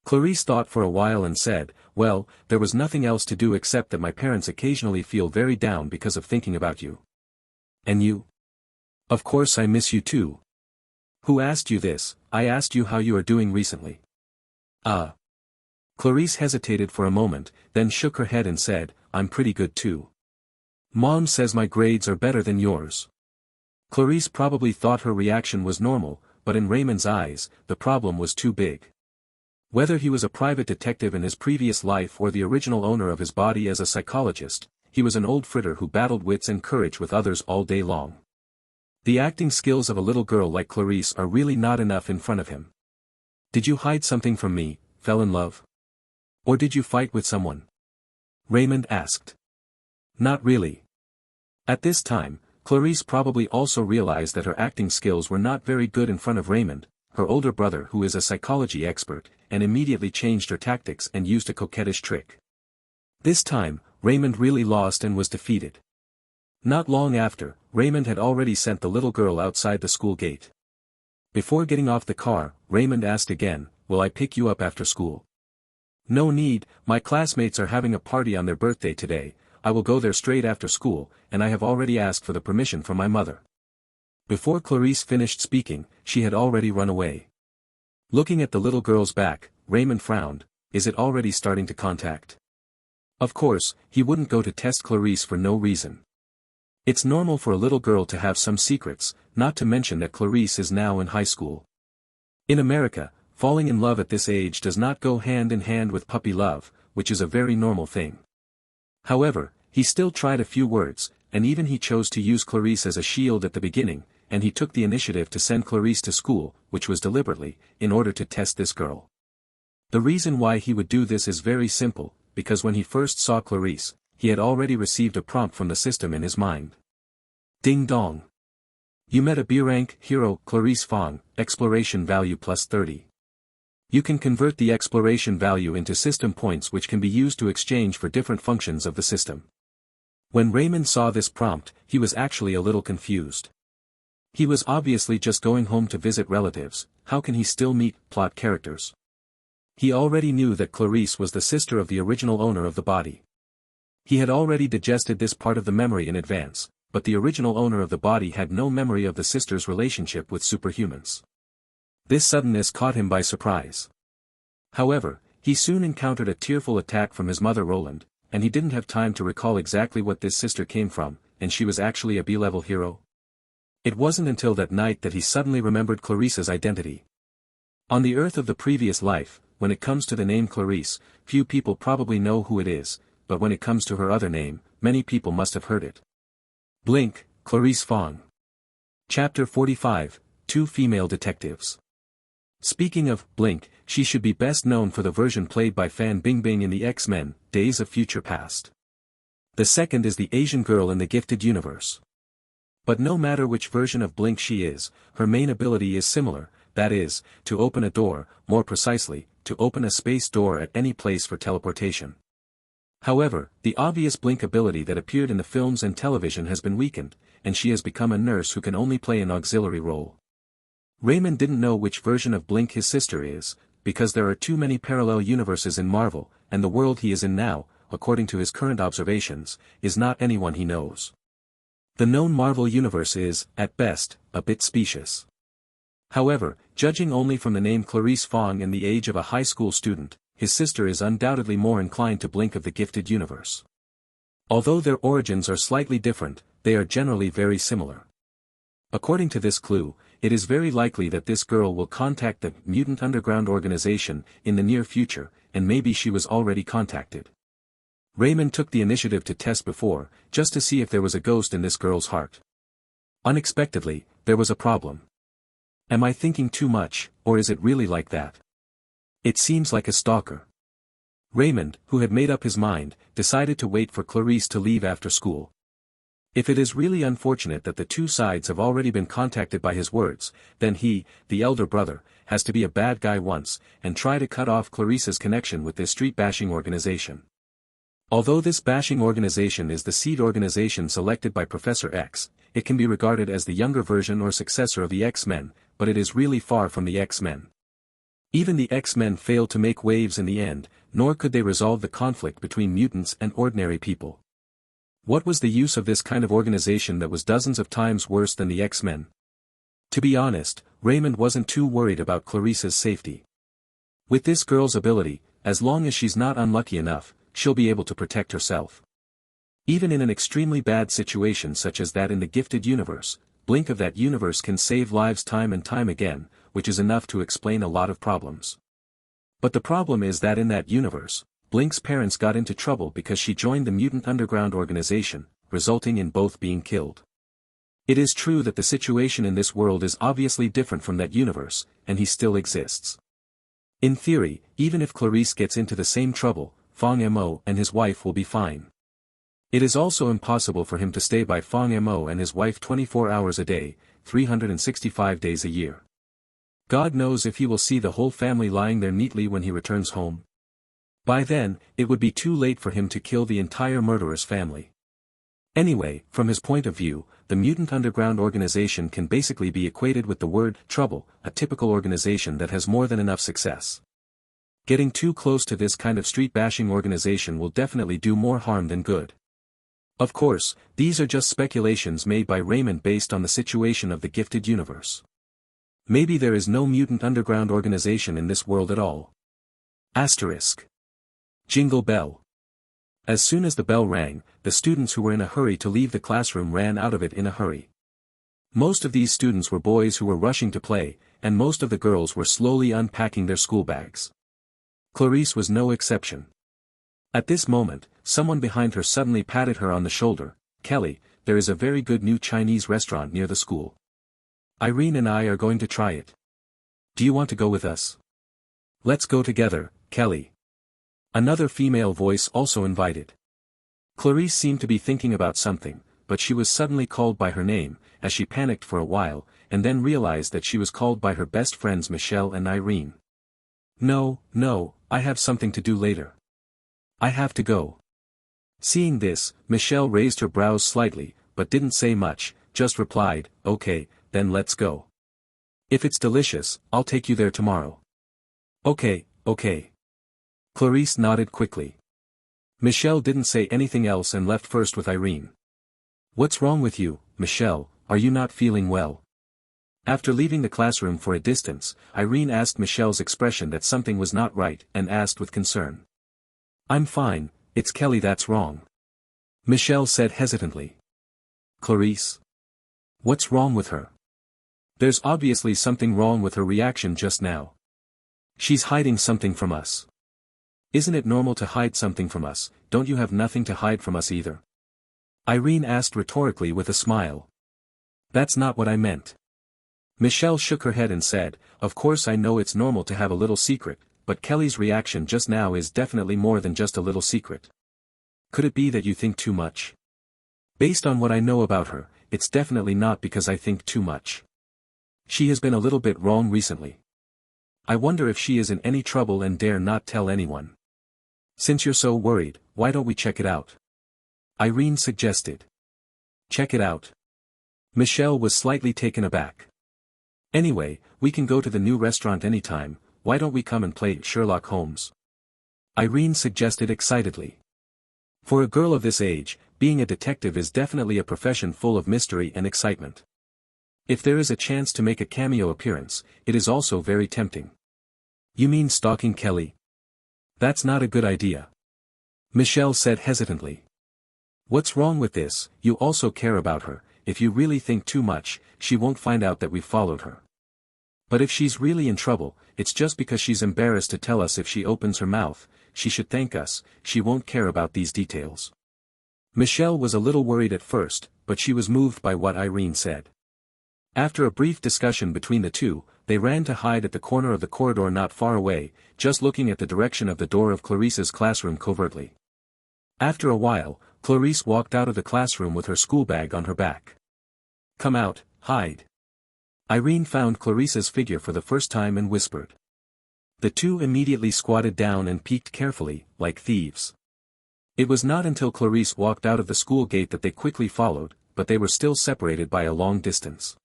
Clarice thought for a while and said, "Well, there was nothing else to do except that my parents occasionally feel very down because of thinking about you." "And you?" "Of course I miss you too." "Who asked you this? I asked you how you are doing recently." Clarice hesitated for a moment, then shook her head and said, "I'm pretty good too. Mom says my grades are better than yours." Clarice probably thought her reaction was normal, but in Raymond's eyes, the problem was too big. Whether he was a private detective in his previous life or the original owner of his body as a psychologist, he was an old fritter who battled wits and courage with others all day long. The acting skills of a little girl like Clarice are really not enough in front of him. "Did you hide something from me, fell in love? Or did you fight with someone?" Raymond asked. "Not really." At this time, Clarice probably also realized that her acting skills were not very good in front of Raymond, her older brother who is a psychology expert, and immediately changed her tactics and used a coquettish trick. This time, Raymond really lost and was defeated. Not long after, Raymond had already sent the little girl outside the school gate. Before getting off the car, Raymond asked again, "Will I pick you up after school?" "No need, my classmates are having a party on their birthday today, I will go there straight after school, and I have already asked for the permission from my mother." Before Clarice finished speaking, she had already run away. Looking at the little girl's back, Raymond frowned, "Is it already starting to contact?" Of course, he wouldn't go to test Clarice for no reason. It's normal for a little girl to have some secrets, not to mention that Clarice is now in high school. In America, falling in love at this age does not go hand in hand with puppy love, which is a very normal thing. However, he still tried a few words, and even he chose to use Clarice as a shield at the beginning, and he took the initiative to send Clarice to school, which was deliberately, in order to test this girl. The reason why he would do this is very simple, because when he first saw Clarice, he had already received a prompt from the system in his mind. Ding dong. You met a B-rank hero, Clarice Fong, exploration value plus 30. You can convert the exploration value into system points which can be used to exchange for different functions of the system. When Raymond saw this prompt, he was actually a little confused. He was obviously just going home to visit relatives, how can he still meet plot characters? He already knew that Clarice was the sister of the original owner of the body. He had already digested this part of the memory in advance, but the original owner of the body had no memory of the sister's relationship with superhumans. This suddenness caught him by surprise. However, he soon encountered a tearful attack from his mother Roland, and he didn't have time to recall exactly what this sister came from, and she was actually a B-level hero. It wasn't until that night that he suddenly remembered Clarice's identity. On the Earth of the previous life, when it comes to the name Clarice, few people probably know who it is, but when it comes to her other name, many people must have heard it. Blink, Clarice Fong. Chapter 45, Two Female Detectives. Speaking of Blink, she should be best known for the version played by Fan Bingbing in the X-Men, Days of Future Past. The second is the Asian girl in the Gifted universe. But no matter which version of Blink she is, her main ability is similar, that is, to open a door, more precisely, to open a space door at any place for teleportation. However, the obvious blink ability that appeared in the films and television has been weakened, and she has become a nurse who can only play an auxiliary role. Raymond didn't know which version of Blink his sister is, because there are too many parallel universes in Marvel, and the world he is in now, according to his current observations, is not anyone he knows. The known Marvel universe is, at best, a bit specious. However, judging only from the name Clarice Fong and the age of a high school student, his sister is undoubtedly more inclined to Blink of the gifted universe. Although their origins are slightly different, they are generally very similar. According to this clue, it is very likely that this girl will contact the Mutant Underground organization in the near future, and maybe she was already contacted. Raymond took the initiative to test before, just to see if there was a ghost in this girl's heart. Unexpectedly, there was a problem. Am I thinking too much, or is it really like that? It seems like a stalker. Raymond, who had made up his mind, decided to wait for Clarice to leave after school. If it is really unfortunate that the two sides have already been contacted by his words, then he, the elder brother, has to be a bad guy once, and try to cut off Clarice's connection with this street-bashing organization. Although this bashing organization is the seed organization selected by Professor X, it can be regarded as the younger version or successor of the X-Men, but it is really far from the X-Men. Even the X-Men failed to make waves in the end, nor could they resolve the conflict between mutants and ordinary people. What was the use of this kind of organization that was dozens of times worse than the X-Men? To be honest, Raymond wasn't too worried about Clarice's safety. With this girl's ability, as long as she's not unlucky enough, she'll be able to protect herself. Even in an extremely bad situation such as that in the gifted universe, Blink of that universe can save lives time and time again, which is enough to explain a lot of problems. But the problem is that in that universe, Blink's parents got into trouble because she joined the Mutant Underground organization, resulting in both being killed. It is true that the situation in this world is obviously different from that universe, and he still exists. In theory, even if Clarice gets into the same trouble, Fong Mo and his wife will be fine. It is also impossible for him to stay by Fong Mo and his wife 24 hours a day, 365 days a year. God knows if he will see the whole family lying there neatly when he returns home. By then, it would be too late for him to kill the entire murderer's family. Anyway, from his point of view, the Mutant Underground organization can basically be equated with the word trouble, a typical organization that has more than enough success. Getting too close to this kind of street-bashing organization will definitely do more harm than good. Of course, these are just speculations made by Raymond based on the situation of the gifted universe. Maybe there is no Mutant Underground organization in this world at all. Asterisk. Jingle bell. As soon as the bell rang, the students who were in a hurry to leave the classroom ran out of it in a hurry. Most of these students were boys who were rushing to play, and most of the girls were slowly unpacking their school bags. Clarice was no exception. At this moment, someone behind her suddenly patted her on the shoulder. "Kelly, there is a very good new Chinese restaurant near the school. Irene and I are going to try it. Do you want to go with us?" "Let's go together, Kelly." Another female voice also invited. Clarice seemed to be thinking about something, but she was suddenly called by her name, as she panicked for a while, and then realized that she was called by her best friends Michelle and Irene. No, I have something to do later. I have to go." Seeing this, Michelle raised her brows slightly, but didn't say much, just replied, "Okay, then let's go. If it's delicious, I'll take you there tomorrow." Okay. Clarice nodded quickly. Michelle didn't say anything else and left first with Irene. "What's wrong with you, Michelle, are you not feeling well?" After leaving the classroom for a distance, Irene asked Michelle's expression that something was not right and asked with concern. "I'm fine, it's Kelly that's wrong," Michelle said hesitantly. "Clarice? What's wrong with her? There's obviously something wrong with her reaction just now. She's hiding something from us." "Isn't it normal to hide something from us? Don't you have nothing to hide from us either?" Irene asked rhetorically with a smile. "That's not what I meant." Michelle shook her head and said, "Of course I know it's normal to have a little secret, but Kelly's reaction just now is definitely more than just a little secret. Could it be that you think too much? Based on what I know about her, it's definitely not because I think too much. She has been a little bit wrong recently." I wonder if she is in any trouble and dare not tell anyone. Since you're so worried, why don't we check it out? Irene suggested. Check it out. Michelle was slightly taken aback. Anyway, we can go to the new restaurant anytime, why don't we come and play Sherlock Holmes? Irene suggested excitedly. For a girl of this age, being a detective is definitely a profession full of mystery and excitement. If there is a chance to make a cameo appearance, it is also very tempting. You mean stalking Kelly? That's not a good idea. Michelle said hesitantly. What's wrong with this? You also care about her. If you really think too much, she won't find out that we followed her. But if she's really in trouble, it's just because she's embarrassed to tell us. If she opens her mouth, she should thank us, she won't care about these details. Michelle was a little worried at first, but she was moved by what Irene said. After a brief discussion between the two, they ran to hide at the corner of the corridor not far away, just looking at the direction of the door of Clarice's classroom covertly. After a while, Clarice walked out of the classroom with her school bag on her back. Come out, hide. Irene found Clarice's figure for the first time and whispered. The two immediately squatted down and peeked carefully, like thieves. It was not until Clarice walked out of the school gate that they quickly followed, but they were still separated by a long distance.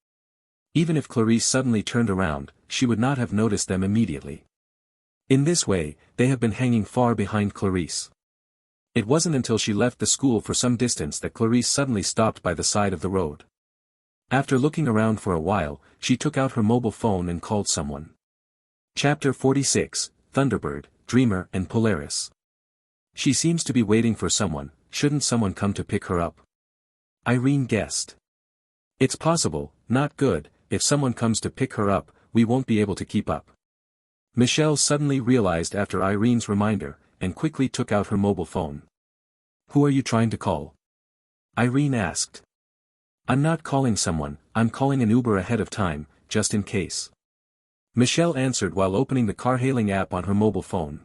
Even if Clarice suddenly turned around, she would not have noticed them immediately. In this way, they have been hanging far behind Clarice. It wasn't until she left the school for some distance that Clarice suddenly stopped by the side of the road. After looking around for a while, she took out her mobile phone and called someone. Chapter 46, Thunderbird, Dreamer and Polaris. She seems to be waiting for someone, shouldn't someone come to pick her up? Irene guessed. It's possible, not good, if someone comes to pick her up, we won't be able to keep up. Michelle suddenly realized after Irene's reminder, and quickly took out her mobile phone. Who are you trying to call? Irene asked. I'm not calling someone, I'm calling an Uber ahead of time, just in case. Michelle answered while opening the car-hailing app on her mobile phone.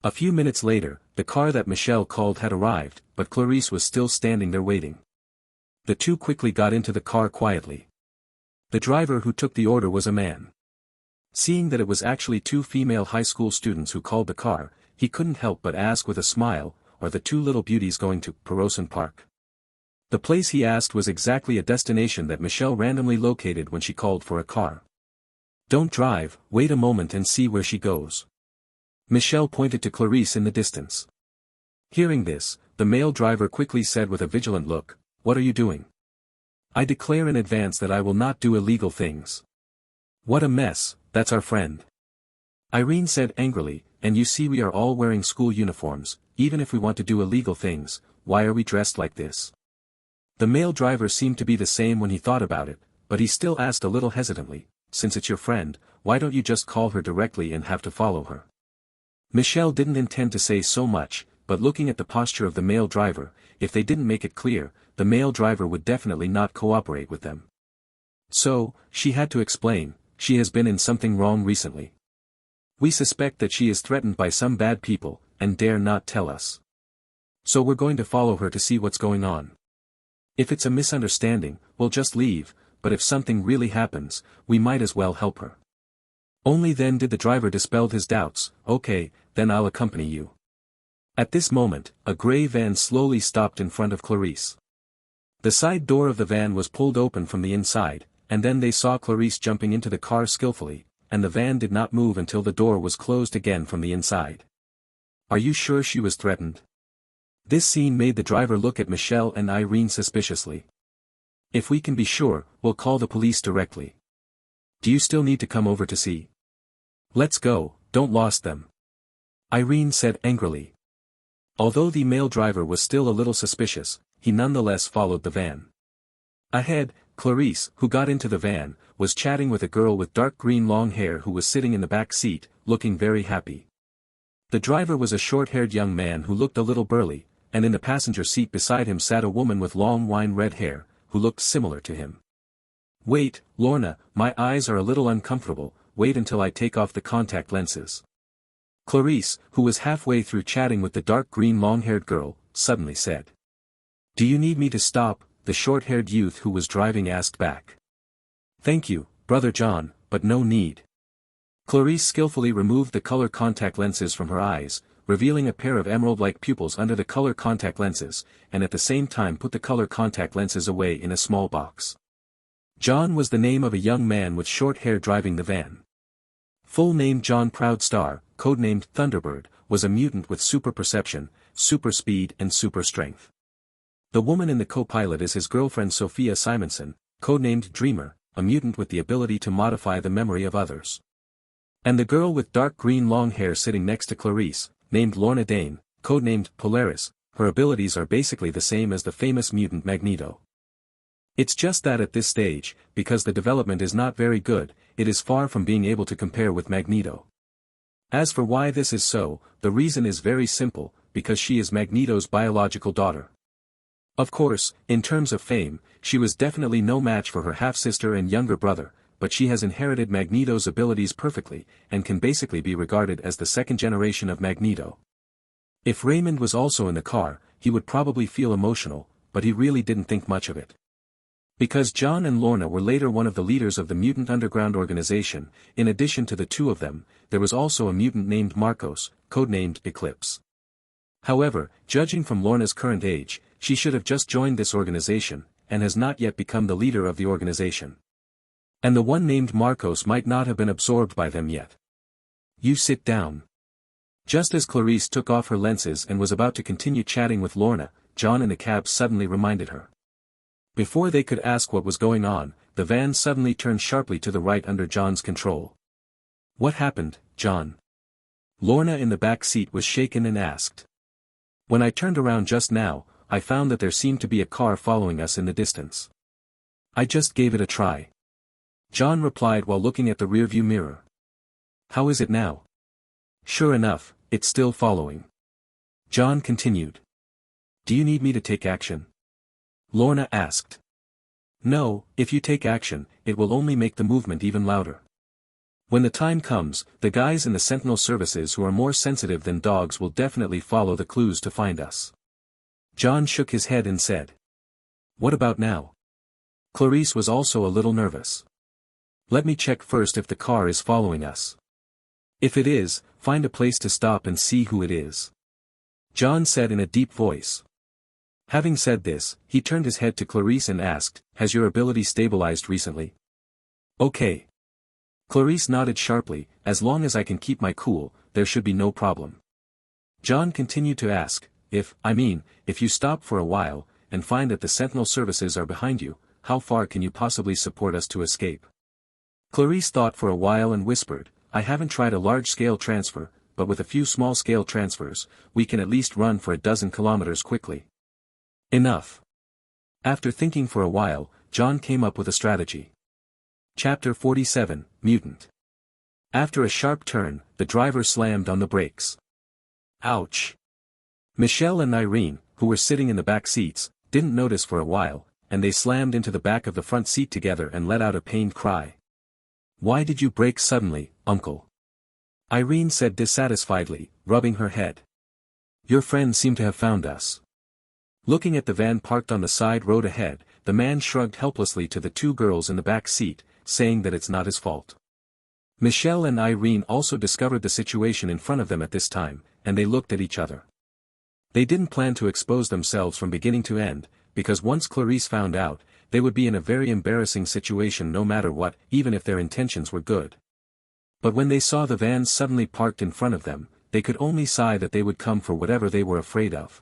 A few minutes later, the car that Michelle called had arrived, but Clarice was still standing there waiting. The two quickly got into the car quietly. The driver who took the order was a man. Seeing that it was actually two female high school students who called the car, he couldn't help but ask with a smile, are the two little beauties going to Rosenhan Park? The place he asked was exactly a destination that Michelle randomly located when she called for a car. Don't drive, wait a moment and see where she goes. Michelle pointed to Clarice in the distance. Hearing this, the male driver quickly said with a vigilant look, what are you doing? I declare in advance that I will not do illegal things. What a mess, that's our friend. Irene said angrily, and you see we are all wearing school uniforms, even if we want to do illegal things, why are we dressed like this? The male driver seemed to be the same when he thought about it, but he still asked a little hesitantly, since it's your friend, why don't you just call her directly and have to follow her? Michelle didn't intend to say so much, but looking at the posture of the male driver, if they didn't make it clear, the male driver would definitely not cooperate with them. So, she had to explain, she has been in something wrong recently. We suspect that she is threatened by some bad people, and dare not tell us. So we're going to follow her to see what's going on. If it's a misunderstanding, we'll just leave, but if something really happens, we might as well help her. Only then did the driver dispel his doubts, okay, then I'll accompany you. At this moment, a gray van slowly stopped in front of Clarice. The side door of the van was pulled open from the inside, and then they saw Clarice jumping into the car skillfully, and the van did not move until the door was closed again from the inside. Are you sure she was threatened? This scene made the driver look at Michelle and Irene suspiciously. If we can be sure, we'll call the police directly. Do you still need to come over to see? Let's go, don't lose them. Irene said angrily. Although the male driver was still a little suspicious, he nonetheless followed the van. Ahead, Clarice, who got into the van, was chatting with a girl with dark green long hair who was sitting in the back seat, looking very happy. The driver was a short-haired young man who looked a little burly, and in the passenger seat beside him sat a woman with long wine-red hair, who looked similar to him. Wait, Lorna, my eyes are a little uncomfortable, wait until I take off the contact lenses. Clarice, who was halfway through chatting with the dark green long-haired girl, suddenly said. Do you need me to stop? The short-haired youth who was driving asked back. Thank you, Brother John, but no need. Clarice skillfully removed the color contact lenses from her eyes, revealing a pair of emerald-like pupils under the color contact lenses, and at the same time put the color contact lenses away in a small box. John was the name of a young man with short hair driving the van. Full name John Proudstar, codenamed Thunderbird, was a mutant with super perception, super speed and super strength. The woman in the co-pilot is his girlfriend Sophia Simonson, codenamed Dreamer, a mutant with the ability to modify the memory of others. And the girl with dark green long hair sitting next to Clarice, named Lorna Dane, codenamed Polaris, her abilities are basically the same as the famous mutant Magneto. It's just that at this stage, because the development is not very good, it is far from being able to compare with Magneto. As for why this is so, the reason is very simple, because she is Magneto's biological daughter. Of course, in terms of fame, she was definitely no match for her half-sister and younger brother, but she has inherited Magneto's abilities perfectly, and can basically be regarded as the second generation of Magneto. If Raymond was also in the car, he would probably feel emotional, but he really didn't think much of it. Because John and Lorna were later one of the leaders of the mutant underground organization, in addition to the two of them, there was also a mutant named Marcos, codenamed Eclipse. However, judging from Lorna's current age, she should have just joined this organization, and has not yet become the leader of the organization. And the one named Marcos might not have been absorbed by them yet. You sit down. Just as Clarice took off her lenses and was about to continue chatting with Lorna, John in the cab suddenly reminded her. Before they could ask what was going on, the van suddenly turned sharply to the right under John's control. What happened, John? Lorna in the back seat was shaken and asked. When I turned around just now, I found that there seemed to be a car following us in the distance. I just gave it a try. John replied while looking at the rearview mirror. How is it now? Sure enough, it's still following. John continued. Do you need me to take action? Lorna asked. No, if you take action, it will only make the movement even louder. When the time comes, the guys in the Sentinel services who are more sensitive than dogs will definitely follow the clues to find us. John shook his head and said. What about now? Clarice was also a little nervous. Let me check first if the car is following us. If it is, find a place to stop and see who it is. John said in a deep voice. Having said this, he turned his head to Clarice and asked, Has your ability stabilized recently? Okay. Clarice nodded sharply, as long as I can keep my cool, there should be no problem. John continued to ask, if you stop for a while, and find that the Sentinel services are behind you, how far can you possibly support us to escape? Clarice thought for a while and whispered, I haven't tried a large-scale transfer, but with a few small-scale transfers, we can at least run for 12 kilometers quickly. Enough. After thinking for a while, John came up with a strategy. Chapter 47, Mutant. After a sharp turn, the driver slammed on the brakes. Ouch. Michelle and Irene, who were sitting in the back seats, didn't notice for a while, and they slammed into the back of the front seat together and let out a pained cry. Why did you brake suddenly, Uncle? Irene said dissatisfiedly, rubbing her head. Your friends seem to have found us. Looking at the van parked on the side road ahead, the man shrugged helplessly to the two girls in the back seat, saying that it's not his fault. Michelle and Irene also discovered the situation in front of them at this time, and they looked at each other. They didn't plan to expose themselves from beginning to end, because once Clarice found out, they would be in a very embarrassing situation no matter what, even if their intentions were good. But when they saw the van suddenly parked in front of them, they could only sigh that they would come for whatever they were afraid of.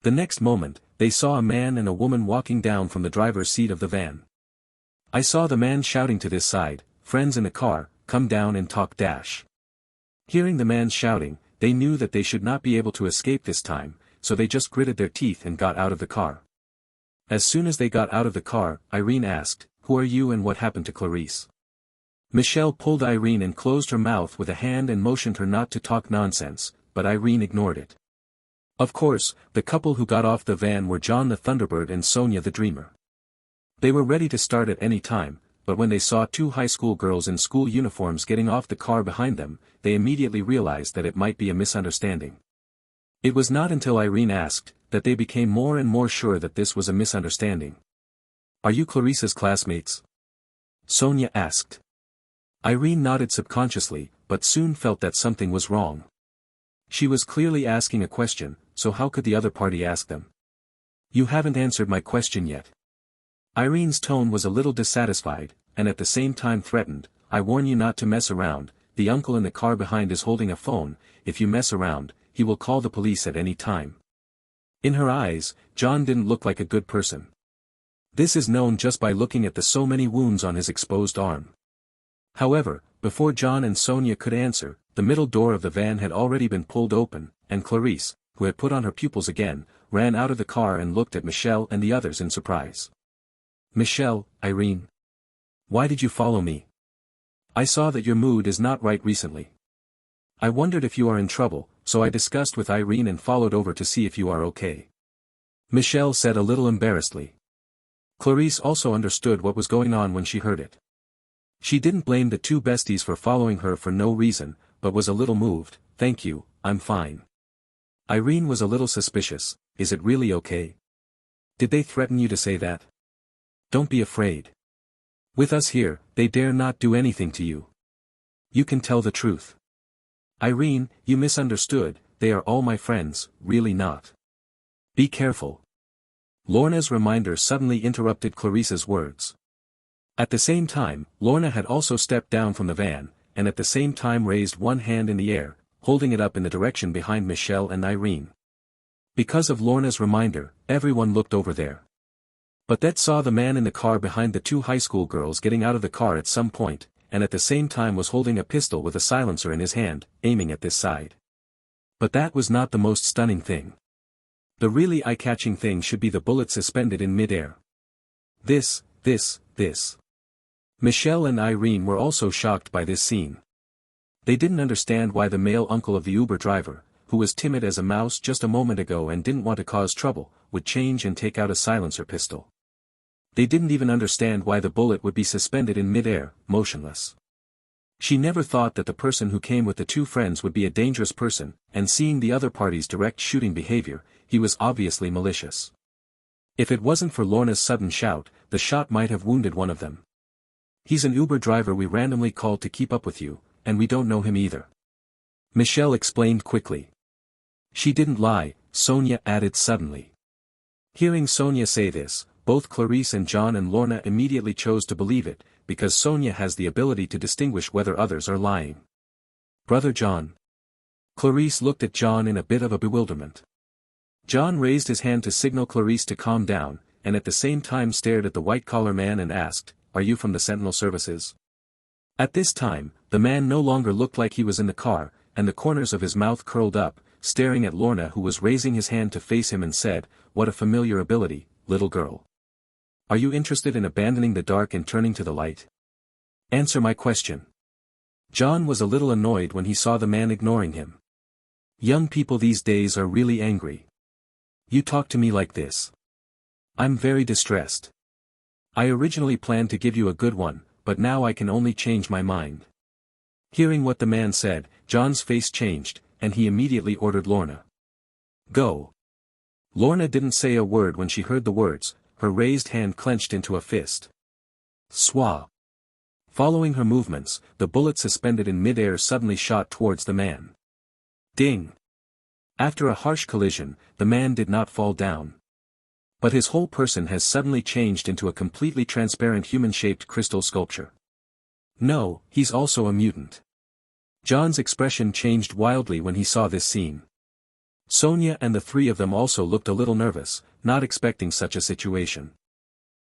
The next moment, they saw a man and a woman walking down from the driver's seat of the van. I saw the man shouting to this side, friends in the car, come down and talk dash. Hearing the man shouting, they knew that they should not be able to escape this time, so they just gritted their teeth and got out of the car. As soon as they got out of the car, Irene asked, Who are you and what happened to Clarice? Michelle pulled Irene and closed her mouth with a hand and motioned her not to talk nonsense, but Irene ignored it. Of course, the couple who got off the van were John the Thunderbird and Sonia the Dreamer. They were ready to start at any time, but when they saw two high school girls in school uniforms getting off the car behind them, they immediately realized that it might be a misunderstanding. It was not until Irene asked, that they became more and more sure that this was a misunderstanding. Are you Clarice's classmates? Sonia asked. Irene nodded subconsciously, but soon felt that something was wrong. She was clearly asking a question, so how could the other party ask them? You haven't answered my question yet. Irene's tone was a little dissatisfied, and at the same time threatened. I warn you not to mess around, the uncle in the car behind is holding a phone, if you mess around, he will call the police at any time. In her eyes, John didn't look like a good person. This is known just by looking at the so many wounds on his exposed arm. However, before John and Sonia could answer, the middle door of the van had already been pulled open, and Clarice, who had put on her pupils again, ran out of the car and looked at Michelle and the others in surprise. Michelle, Irene. Why did you follow me? I saw that your mood is not right recently. I wondered if you are in trouble, so I discussed with Irene and followed over to see if you are okay. Michelle said a little embarrassedly. Clarice also understood what was going on when she heard it. She didn't blame the two besties for following her for no reason, but was a little moved. Thank you, I'm fine. Irene was a little suspicious. Is it really okay? Did they threaten you to say that? Don't be afraid. With us here, they dare not do anything to you. You can tell the truth. Irene, you misunderstood, they are all my friends, really not. Be careful. Lorna's reminder suddenly interrupted Clarice's words. At the same time, Lorna had also stepped down from the van, and at the same time raised one hand in the air, holding it up in the direction behind Michelle and Irene. Because of Lorna's reminder, everyone looked over there. But that saw the man in the car behind the two high school girls getting out of the car at some point, and at the same time was holding a pistol with a silencer in his hand, aiming at this side. But that was not the most stunning thing. The really eye-catching thing should be the bullet suspended in mid-air. This. Michelle and Irene were also shocked by this scene. They didn't understand why the male uncle of the Uber driver, who was timid as a mouse just a moment ago and didn't want to cause trouble, would change and take out a silencer pistol. They didn't even understand why the bullet would be suspended in mid-air, motionless. She never thought that the person who came with the two friends would be a dangerous person, and seeing the other party's direct shooting behavior, he was obviously malicious. If it wasn't for Lorna's sudden shout, the shot might have wounded one of them. He's an Uber driver we randomly called to keep up with you, and we don't know him either. Michelle explained quickly. She didn't lie, Sonia added suddenly. Hearing Sonia say this, both Clarice and John and Lorna immediately chose to believe it, because Sonia has the ability to distinguish whether others are lying. Brother John. Clarice looked at John in a bit of a bewilderment. John raised his hand to signal Clarice to calm down, and at the same time stared at the white-collar man and asked, "Are you from the Sentinel Services?" At this time, the man no longer looked like he was in the car, and the corners of his mouth curled up, staring at Lorna who was raising his hand to face him and said, "What a familiar ability, little girl. Are you interested in abandoning the dark and turning to the light? Answer my question." John was a little annoyed when he saw the man ignoring him. Young people these days are really angry. You talk to me like this. I'm very distressed. I originally planned to give you a good one, but now I can only change my mind. Hearing what the man said, John's face changed, and he immediately ordered Lorna. Go. Lorna didn't say a word when she heard the words, her raised hand clenched into a fist. Swah. Following her movements, the bullet suspended in mid-air suddenly shot towards the man. Ding. After a harsh collision, the man did not fall down. But his whole person has suddenly changed into a completely transparent human-shaped crystal sculpture. No, he's also a mutant. John's expression changed wildly when he saw this scene. Sonia and the three of them also looked a little nervous, not expecting such a situation.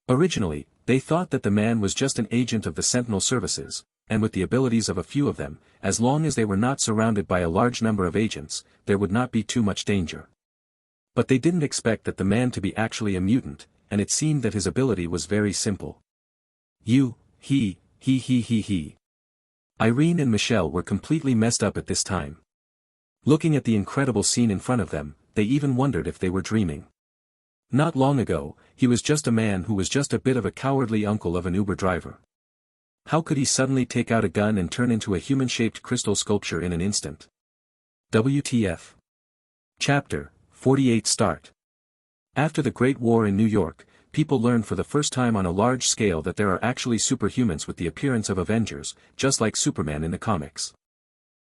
Originally, they thought that the man was just an agent of the Sentinel Services, and with the abilities of a few of them, as long as they were not surrounded by a large number of agents, there would not be too much danger. But they didn't expect that the man to be actually a mutant, and it seemed that his ability was very simple. He. Irene and Michelle were completely messed up at this time. Looking at the incredible scene in front of them, they even wondered if they were dreaming. Not long ago, he was just a man who was just a bit of a cowardly uncle of an Uber driver. How could he suddenly take out a gun and turn into a human-shaped crystal sculpture in an instant? WTF. Chapter 48 Start. After the Great War in New York, people learn for the first time on a large scale that there are actually superhumans with the appearance of Avengers, just like Superman in the comics.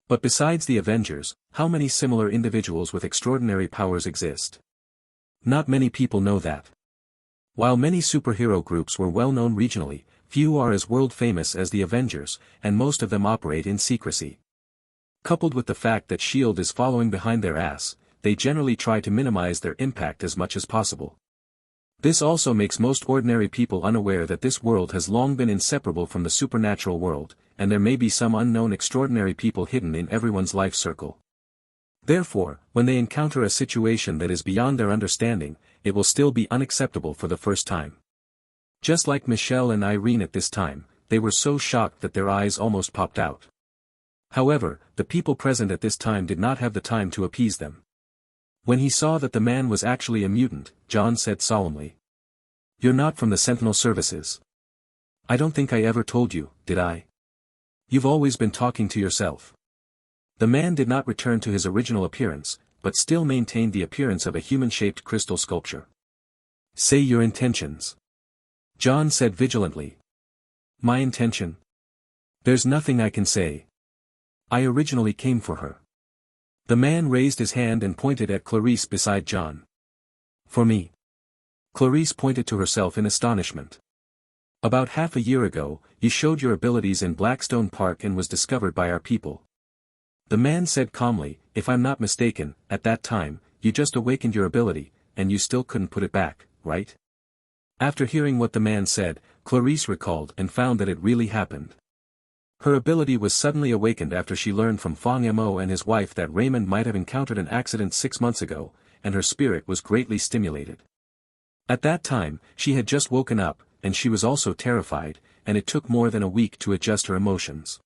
But besides the Avengers, how many similar individuals with extraordinary powers exist? Not many people know that. While many superhero groups were well known regionally, few are as world famous as the Avengers, and most of them operate in secrecy. Coupled with the fact that S.H.I.E.L.D. is following behind their ass, they generally try to minimize their impact as much as possible. This also makes most ordinary people unaware that this world has long been inseparable from the supernatural world, and there may be some unknown extraordinary people hidden in everyone's life circle. Therefore, when they encounter a situation that is beyond their understanding, it will still be unacceptable for the first time. Just like Michelle and Irene at this time, they were so shocked that their eyes almost popped out. However, the people present at this time did not have the time to appease them. When he saw that the man was actually a mutant, John said solemnly, "You're not from the Sentinel Services. I don't think I ever told you, did I? You've always been talking to yourself." The man did not return to his original appearance, but still maintained the appearance of a human-shaped crystal sculpture. "Say your intentions," John said vigilantly. "My intention? There's nothing I can say. I originally came for her." The man raised his hand and pointed at Clarice beside John. "For me?" Clarice pointed to herself in astonishment. "About half a year ago, you showed your abilities in Blackstone Park and was discovered by our people." The man said calmly, "If I'm not mistaken, at that time, you just awakened your ability, and you still couldn't put it back, right?" After hearing what the man said, Clarice recalled and found that it really happened. Her ability was suddenly awakened after she learned from Fong Mo and his wife that Raymond might have encountered an accident 6 months ago, and her spirit was greatly stimulated. At that time, she had just woken up, and she was also terrified, and it took more than a week to adjust her emotions.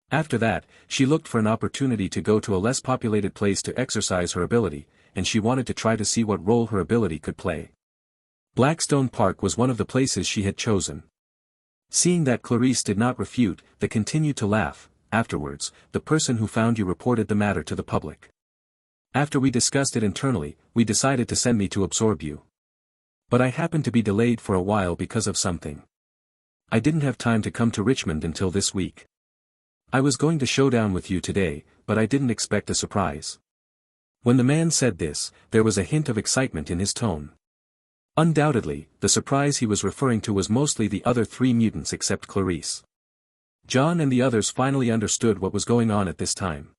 After that, she looked for an opportunity to go to a less populated place to exercise her ability, and she wanted to try to see what role her ability could play. Blackstone Park was one of the places she had chosen. Seeing that Clarice did not refute, they continued to laugh. Afterwards, the person who found you reported the matter to the public. After we discussed it internally, we decided to send me to absorb you. But I happened to be delayed for a while because of something. I didn't have time to come to Richmond until this week. I was going to showdown with you today, but I didn't expect a surprise." When the man said this, there was a hint of excitement in his tone. Undoubtedly, the surprise he was referring to was mostly the other 3 mutants except Clarice. John and the others finally understood what was going on at this time.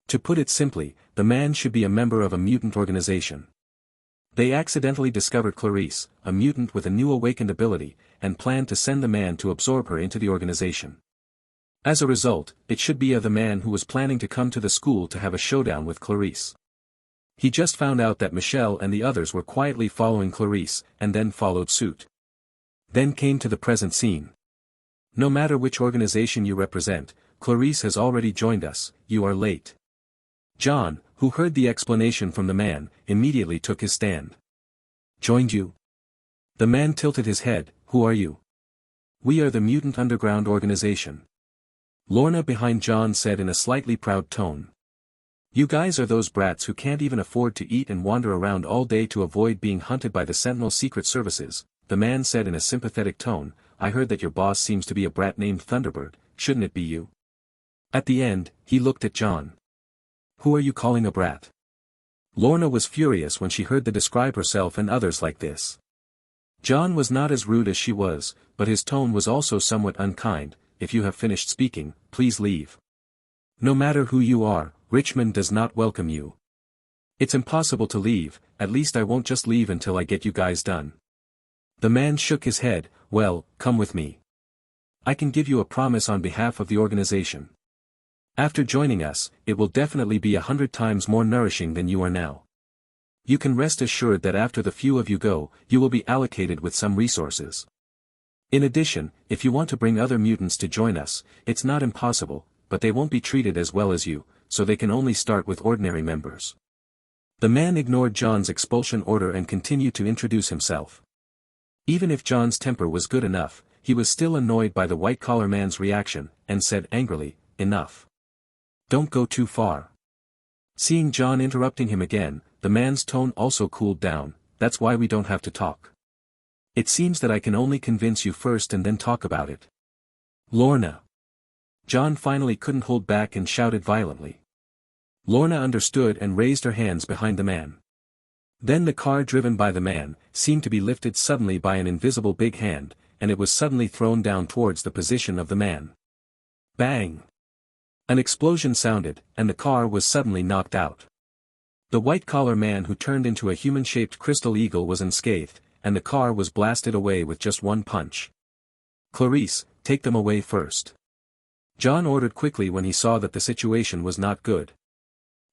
To put it simply, the man should be a member of a mutant organization. They accidentally discovered Clarice, a mutant with a new awakened ability, and planned to send the man to absorb her into the organization. As a result, it should be the man who was planning to come to the school to have a showdown with Clarice. He just found out that Michelle and the others were quietly following Clarice, and then followed suit. Then came to the present scene. "No matter which organization you represent, Clarice has already joined us, you are late." John, who heard the explanation from the man, immediately took his stand. "Joined you?" The man tilted his head. "Who are you?" "We are the Mutant Underground Organization." Lorna behind John said in a slightly proud tone. "You guys are those brats who can't even afford to eat and wander around all day to avoid being hunted by the Sentinel Secret Services," the man said in a sympathetic tone. "I heard that your boss seems to be a brat named Thunderbird, shouldn't it be you?" At the end, he looked at John. "Who are you calling a brat?" Lorna was furious when she heard the describe herself and others like this. John was not as rude as she was, but his tone was also somewhat unkind. "If you have finished speaking, please leave. No matter who you are, Richmond does not welcome you." "It's impossible to leave, at least I won't just leave until I get you guys done." The man shook his head. "Well, come with me. I can give you a promise on behalf of the organization. After joining us, it will definitely be 100 times more nourishing than you are now. You can rest assured that after the few of you go, you will be allocated with some resources. In addition, if you want to bring other mutants to join us, it's not impossible, but they won't be treated as well as you, so they can only start with ordinary members." The man ignored John's expulsion order and continued to introduce himself. Even if John's temper was good enough, he was still annoyed by the white-collar man's reaction, and said angrily, "Enough. Don't go too far." Seeing John interrupting him again, the man's tone also cooled down. "That's why we don't have to talk. It seems that I can only convince you first and then talk about it. Lorna. John finally couldn't hold back and shouted violently. Lorna understood and raised her hands behind the man. Then the car driven by the man seemed to be lifted suddenly by an invisible big hand, and it was suddenly thrown down towards the position of the man. Bang! An explosion sounded, and the car was suddenly knocked out. The white-collar man who turned into a human-shaped crystal eagle was unscathed, and the car was blasted away with just one punch. Clarice, take them away first. John ordered quickly when he saw that the situation was not good.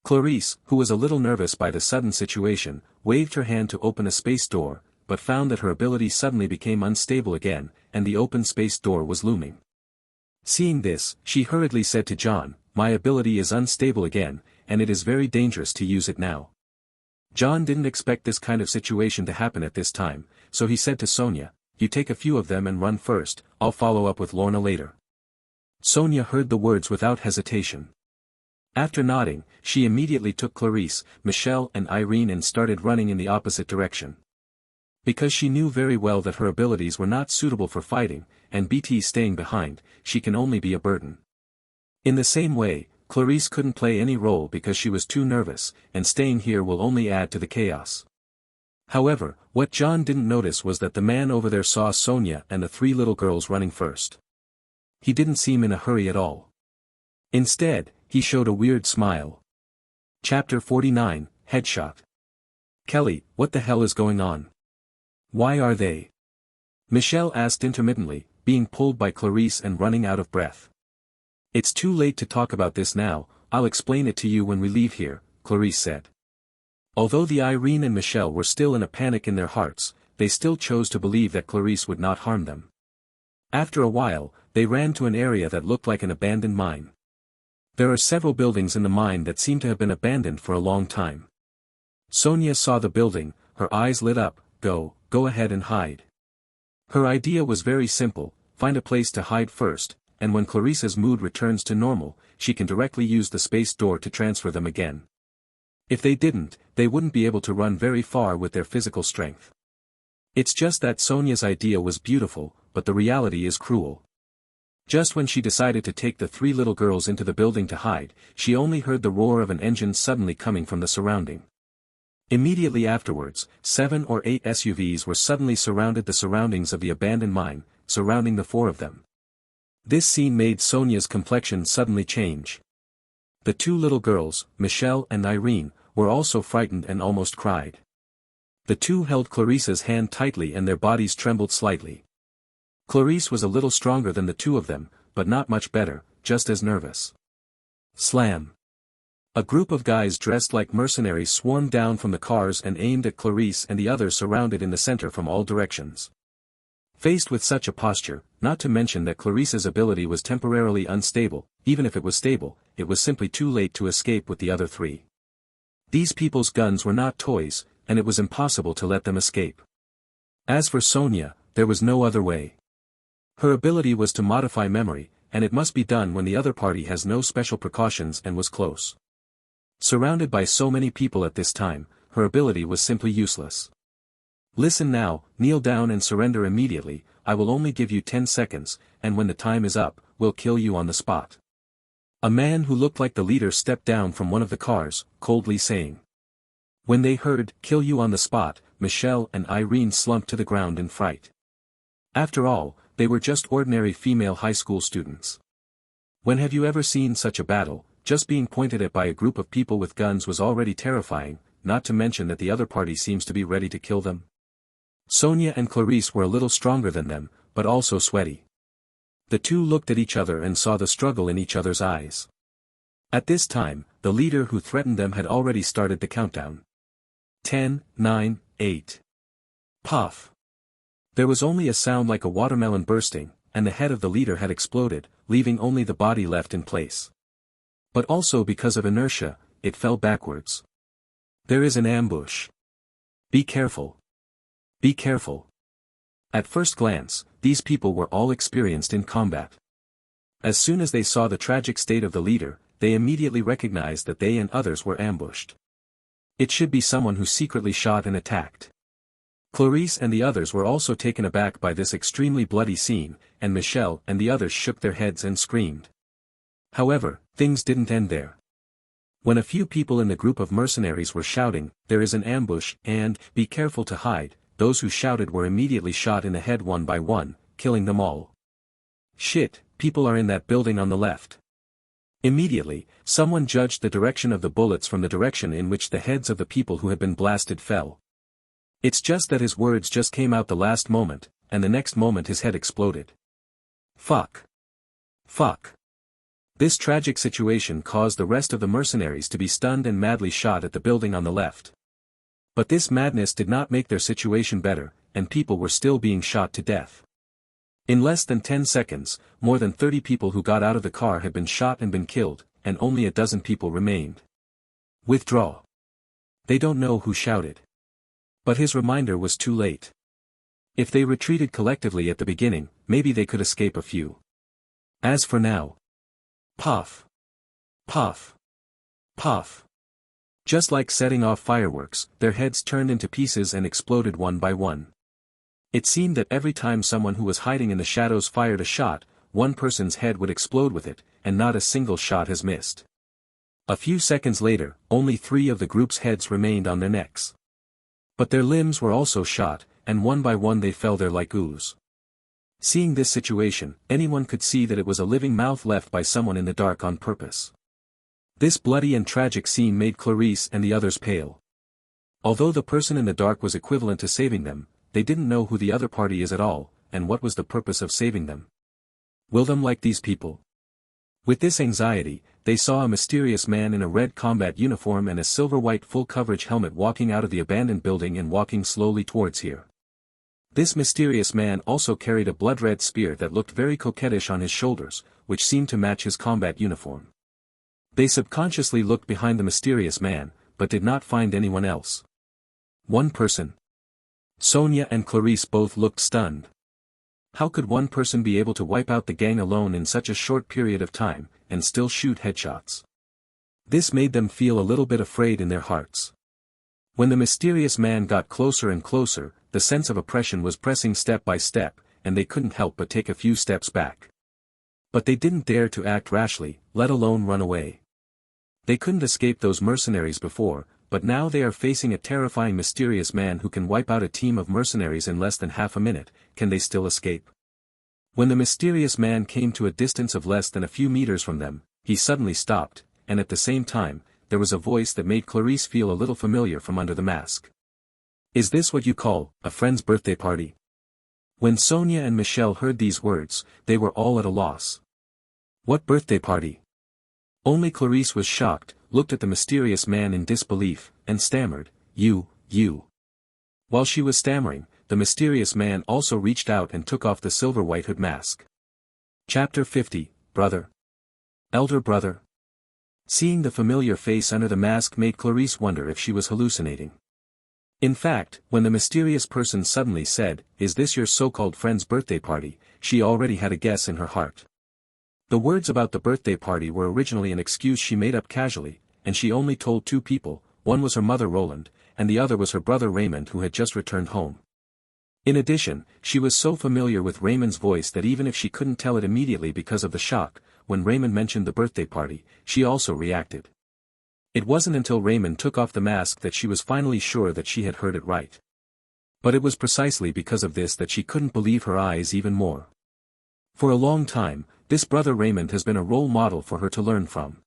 Clarice, who was a little nervous by the sudden situation, waved her hand to open a space door, but found that her ability suddenly became unstable again, and the open space door was looming. Seeing this, she hurriedly said to John, "My ability is unstable again, and it is very dangerous to use it now." John didn't expect this kind of situation to happen at this time, so he said to Sonia, "You take a few of them and run first, I'll follow up with Lorna later." Sonia heard the words without hesitation. After nodding, she immediately took Clarice, Michelle and Irene and started running in the opposite direction. Because she knew very well that her abilities were not suitable for fighting, and BT staying behind, she can only be a burden. In the same way, Clarice couldn't play any role because she was too nervous, and staying here will only add to the chaos. However, what John didn't notice was that the man over there saw Sonia and the three little girls running first. He didn't seem in a hurry at all. Instead, he showed a weird smile. Chapter 49, Headshot. Kelly, what the hell is going on? Why are they? Michelle asked intermittently, being pulled by Clarice and running out of breath. It's too late to talk about this now, I'll explain it to you when we leave here, Clarice said. Although the Irene and Michelle were still in a panic in their hearts, they still chose to believe that Clarice would not harm them. After a while, they ran to an area that looked like an abandoned mine. There are several buildings in the mine that seem to have been abandoned for a long time. Sonia saw the building, her eyes lit up, go ahead and hide. Her idea was very simple, find a place to hide first, and when Clarice's mood returns to normal, she can directly use the space door to transfer them again. If they didn't, they wouldn't be able to run very far with their physical strength. It's just that Sonia's idea was beautiful, but the reality is cruel. Just when she decided to take the three little girls into the building to hide, she only heard the roar of an engine suddenly coming from the surrounding. Immediately afterwards, 7 or 8 SUVs were suddenly surrounded the surroundings of the abandoned mine, surrounding the four of them. This scene made Sonia's complexion suddenly change. The two little girls, Michelle and Irene, were also frightened and almost cried. The two held Clarice's hand tightly and their bodies trembled slightly. Clarice was a little stronger than the two of them, but not much better, just as nervous. Slam! A group of guys dressed like mercenaries swarmed down from the cars and aimed at Clarice and the others surrounded in the center from all directions. Faced with such a posture, not to mention that Clarice's ability was temporarily unstable, even if it was stable, it was simply too late to escape with the other three. These people's guns were not toys, and it was impossible to let them escape. As for Sonia, there was no other way. Her ability was to modify memory, and it must be done when the other party has no special precautions and was close. Surrounded by so many people at this time, her ability was simply useless. Listen now, kneel down and surrender immediately, I will only give you 10 seconds, and when the time is up, we'll kill you on the spot. A man who looked like the leader stepped down from one of the cars, coldly saying. When they heard, kill you on the spot, Michelle and Irene slumped to the ground in fright. After all, they were just ordinary female high school students. When have you ever seen such a battle? Just being pointed at by a group of people with guns was already terrifying, not to mention that the other party seems to be ready to kill them. Sonia and Clarice were a little stronger than them, but also sweaty. The two looked at each other and saw the struggle in each other's eyes. At this time, the leader who threatened them had already started the countdown. 10, 9, 8. Puff. There was only a sound like a watermelon bursting, and the head of the leader had exploded, leaving only the body left in place. But also because of inertia, it fell backwards. There is an ambush. Be careful. Be careful. At first glance, these people were all experienced in combat. As soon as they saw the tragic state of the leader, they immediately recognized that they and others were ambushed. It should be someone who secretly shot and attacked. Clarice and the others were also taken aback by this extremely bloody scene, and Michelle and the others shook their heads and screamed. However, things didn't end there. When a few people in the group of mercenaries were shouting, "There is an ambush," and "Be careful to hide," those who shouted were immediately shot in the head one by one, killing them all. "Shit, people are in that building on the left." Immediately, someone judged the direction of the bullets from the direction in which the heads of the people who had been blasted fell. It's just that his words just came out the last moment, and the next moment his head exploded. Fuck. Fuck. This tragic situation caused the rest of the mercenaries to be stunned and madly shot at the building on the left. But this madness did not make their situation better, and people were still being shot to death. In less than 10 seconds, more than 30 people who got out of the car had been shot and been killed, and only a dozen people remained. Withdraw. They don't know who shouted. But his reminder was too late. If they retreated collectively at the beginning, maybe they could escape a few. As for now. Puff. Puff. Puff. Just like setting off fireworks, their heads turned into pieces and exploded one by one. It seemed that every time someone who was hiding in the shadows fired a shot, one person's head would explode with it, and not a single shot has missed. A few seconds later, only 3 of the group's heads remained on their necks. But their limbs were also shot, and one by one they fell there like ooze. Seeing this situation, anyone could see that it was a living mouth left by someone in the dark on purpose. This bloody and tragic scene made Clarice and the others pale. Although the person in the dark was equivalent to saving them, they didn't know who the other party is at all, and what was the purpose of saving them. Will them like these people? With this anxiety, they saw a mysterious man in a red combat uniform and a silver-white full-coverage helmet walking out of the abandoned building and walking slowly towards here. This mysterious man also carried a blood-red spear that looked very coquettish on his shoulders, which seemed to match his combat uniform. They subconsciously looked behind the mysterious man, but did not find anyone else. One person. Sonia and Clarice both looked stunned. How could one person be able to wipe out the gang alone in such a short period of time, and still shoot headshots? This made them feel a little bit afraid in their hearts. When the mysterious man got closer and closer, the sense of oppression was pressing step by step, and they couldn't help but take a few steps back. But they didn't dare to act rashly, let alone run away. They couldn't escape those mercenaries before, but now they are facing a terrifying mysterious man who can wipe out a team of mercenaries in less than half a minute. Can they still escape? When the mysterious man came to a distance of less than a few meters from them, he suddenly stopped, and at the same time, there was a voice that made Clarice feel a little familiar from under the mask. "Is this what you call a friend's birthday party?" When Sonia and Michelle heard these words, they were all at a loss. What birthday party? Only Clarice was shocked, looked at the mysterious man in disbelief, and stammered, You. While she was stammering, the mysterious man also reached out and took off the silver-white hood mask. Chapter 50, Brother. Elder brother. Seeing the familiar face under the mask made Clarice wonder if she was hallucinating. In fact, when the mysterious person suddenly said, "Is this your so-called friend's birthday party?" she already had a guess in her heart. The words about the birthday party were originally an excuse she made up casually, and she only told 2 people, one was her mother Roland, and the other was her brother Raymond who had just returned home. In addition, she was so familiar with Raymond's voice that even if she couldn't tell it immediately because of the shock, when Raymond mentioned the birthday party, she also reacted. It wasn't until Raymond took off the mask that she was finally sure that she had heard it right. But it was precisely because of this that she couldn't believe her eyes even more. For a long time, this brother Raymond has been a role model for her to learn from.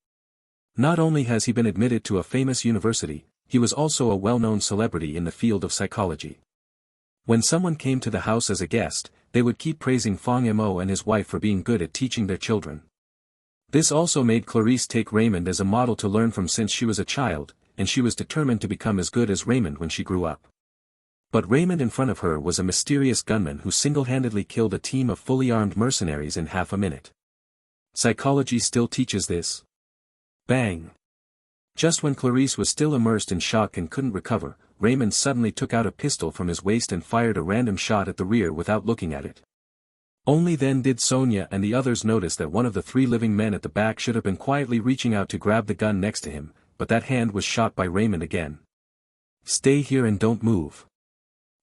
Not only has he been admitted to a famous university, he was also a well-known celebrity in the field of psychology. When someone came to the house as a guest, they would keep praising Fong Mo and his wife for being good at teaching their children. This also made Clarice take Raymond as a model to learn from since she was a child, and she was determined to become as good as Raymond when she grew up. But Raymond in front of her was a mysterious gunman who single-handedly killed a team of fully armed mercenaries in half a minute. Psychology still teaches this. Bang! Just when Clarice was still immersed in shock and couldn't recover, Raymond suddenly took out a pistol from his waist and fired a random shot at the rear without looking at it. Only then did Sonia and the others notice that one of the 3 living men at the back should have been quietly reaching out to grab the gun next to him, but that hand was shot by Raymond again. "Stay here and don't move."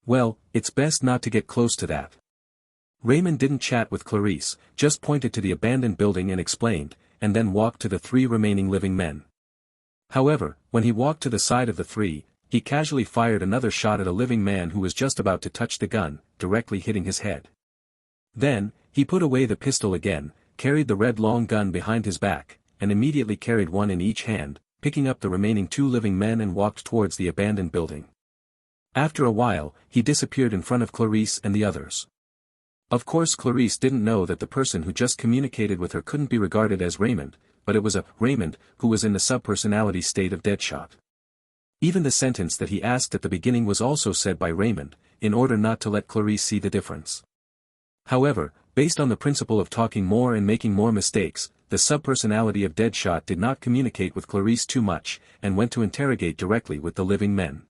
Well, it's best not to get close to that. Raymond didn't chat with Clarice, just pointed to the abandoned building and explained, and then walked to the 3 remaining living men. However, when he walked to the side of the 3, he casually fired another shot at a living man who was just about to touch the gun, directly hitting his head. Then, he put away the pistol again, carried the red long gun behind his back, and immediately carried one in each hand, picking up the remaining 2 living men and walked towards the abandoned building. After a while, he disappeared in front of Clarice and the others. Of course Clarice didn't know that the person who just communicated with her couldn't be regarded as Raymond, but it was a Raymond who was in the subpersonality state of Deadshot. Even the sentence that he asked at the beginning was also said by Raymond, in order not to let Clarice see the difference. However, based on the principle of talking more and making more mistakes, the subpersonality of Deadshot did not communicate with Clarice too much, and went to interrogate directly with the living men.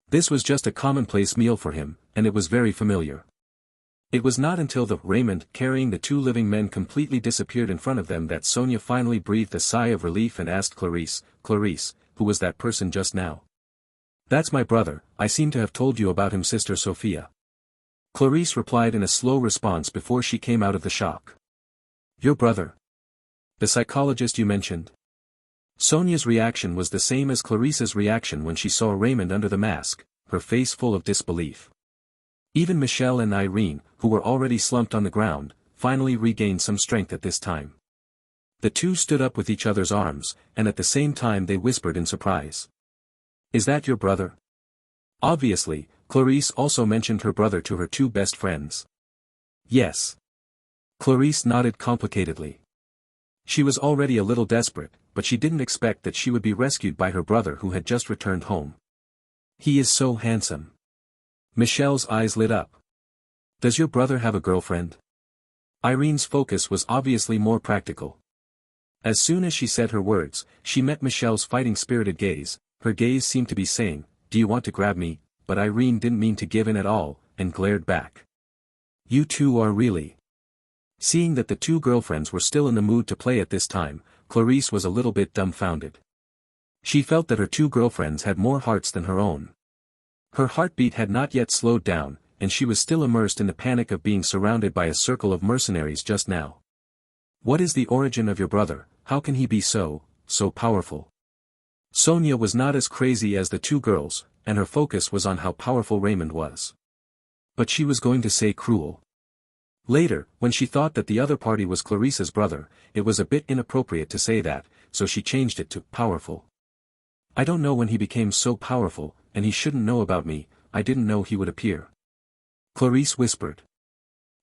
This was just a commonplace meal for him, and it was very familiar. It was not until the Raymond carrying the 2 living men completely disappeared in front of them that Sonia finally breathed a sigh of relief and asked Clarice, "Clarice, who was that person just now?" "That's my brother, I seem to have told you about him, Sister Sophia." Clarice replied in a slow response before she came out of the shock. "Your brother? The psychologist you mentioned?" Sonia's reaction was the same as Clarice's reaction when she saw Raymond under the mask, her face full of disbelief. Even Michelle and Irene, who were already slumped on the ground, finally regained some strength at this time. The 2 stood up with each other's arms, and at the same time they whispered in surprise. "Is that your brother?" Obviously, Clarice also mentioned her brother to her 2 best friends. "Yes." Clarice nodded complicatedly. She was already a little desperate, but she didn't expect that she would be rescued by her brother who had just returned home. "He is so handsome." Michelle's eyes lit up. "Does your brother have a girlfriend?" Irene's focus was obviously more practical. As soon as she said her words, she met Michelle's fighting-spirited gaze. Her gaze seemed to be saying, "Do you want to grab me?" But Irene didn't mean to give in at all, and glared back. "You 2 are really..." Seeing that the 2 girlfriends were still in the mood to play at this time, Clarice was a little bit dumbfounded. She felt that her 2 girlfriends had more hearts than her own. Her heartbeat had not yet slowed down, and she was still immersed in the panic of being surrounded by a circle of mercenaries just now. "What is the origin of your brother? How can he be so powerful?" Sonia was not as crazy as the 2 girls, and her focus was on how powerful Raymond was. But she was going to say cruel. Later, when she thought that the other party was Clarice's brother, it was a bit inappropriate to say that, so she changed it to powerful. "I don't know when he became so powerful, and he shouldn't know about me, I didn't know he would appear," Clarice whispered.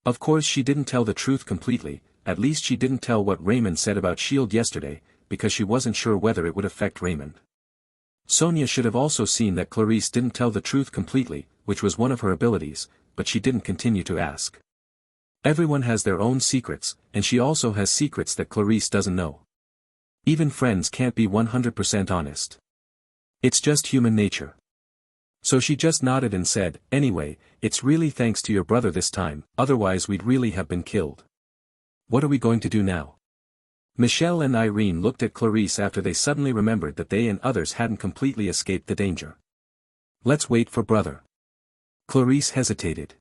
Of course she didn't tell the truth completely, at least she didn't tell what Raymond said about S.H.I.E.L.D. yesterday, because she wasn't sure whether it would affect Raymond. Sonia should have also seen that Clarice didn't tell the truth completely, which was one of her abilities, but she didn't continue to ask. Everyone has their own secrets, and she also has secrets that Clarice doesn't know. Even friends can't be 100% honest. It's just human nature. So she just nodded and said, "Anyway, it's really thanks to your brother this time, otherwise we'd really have been killed. What are we going to do now?" Michelle and Irene looked at Clarice after they suddenly remembered that they and others hadn't completely escaped the danger. "Let's wait for brother." Clarice hesitated.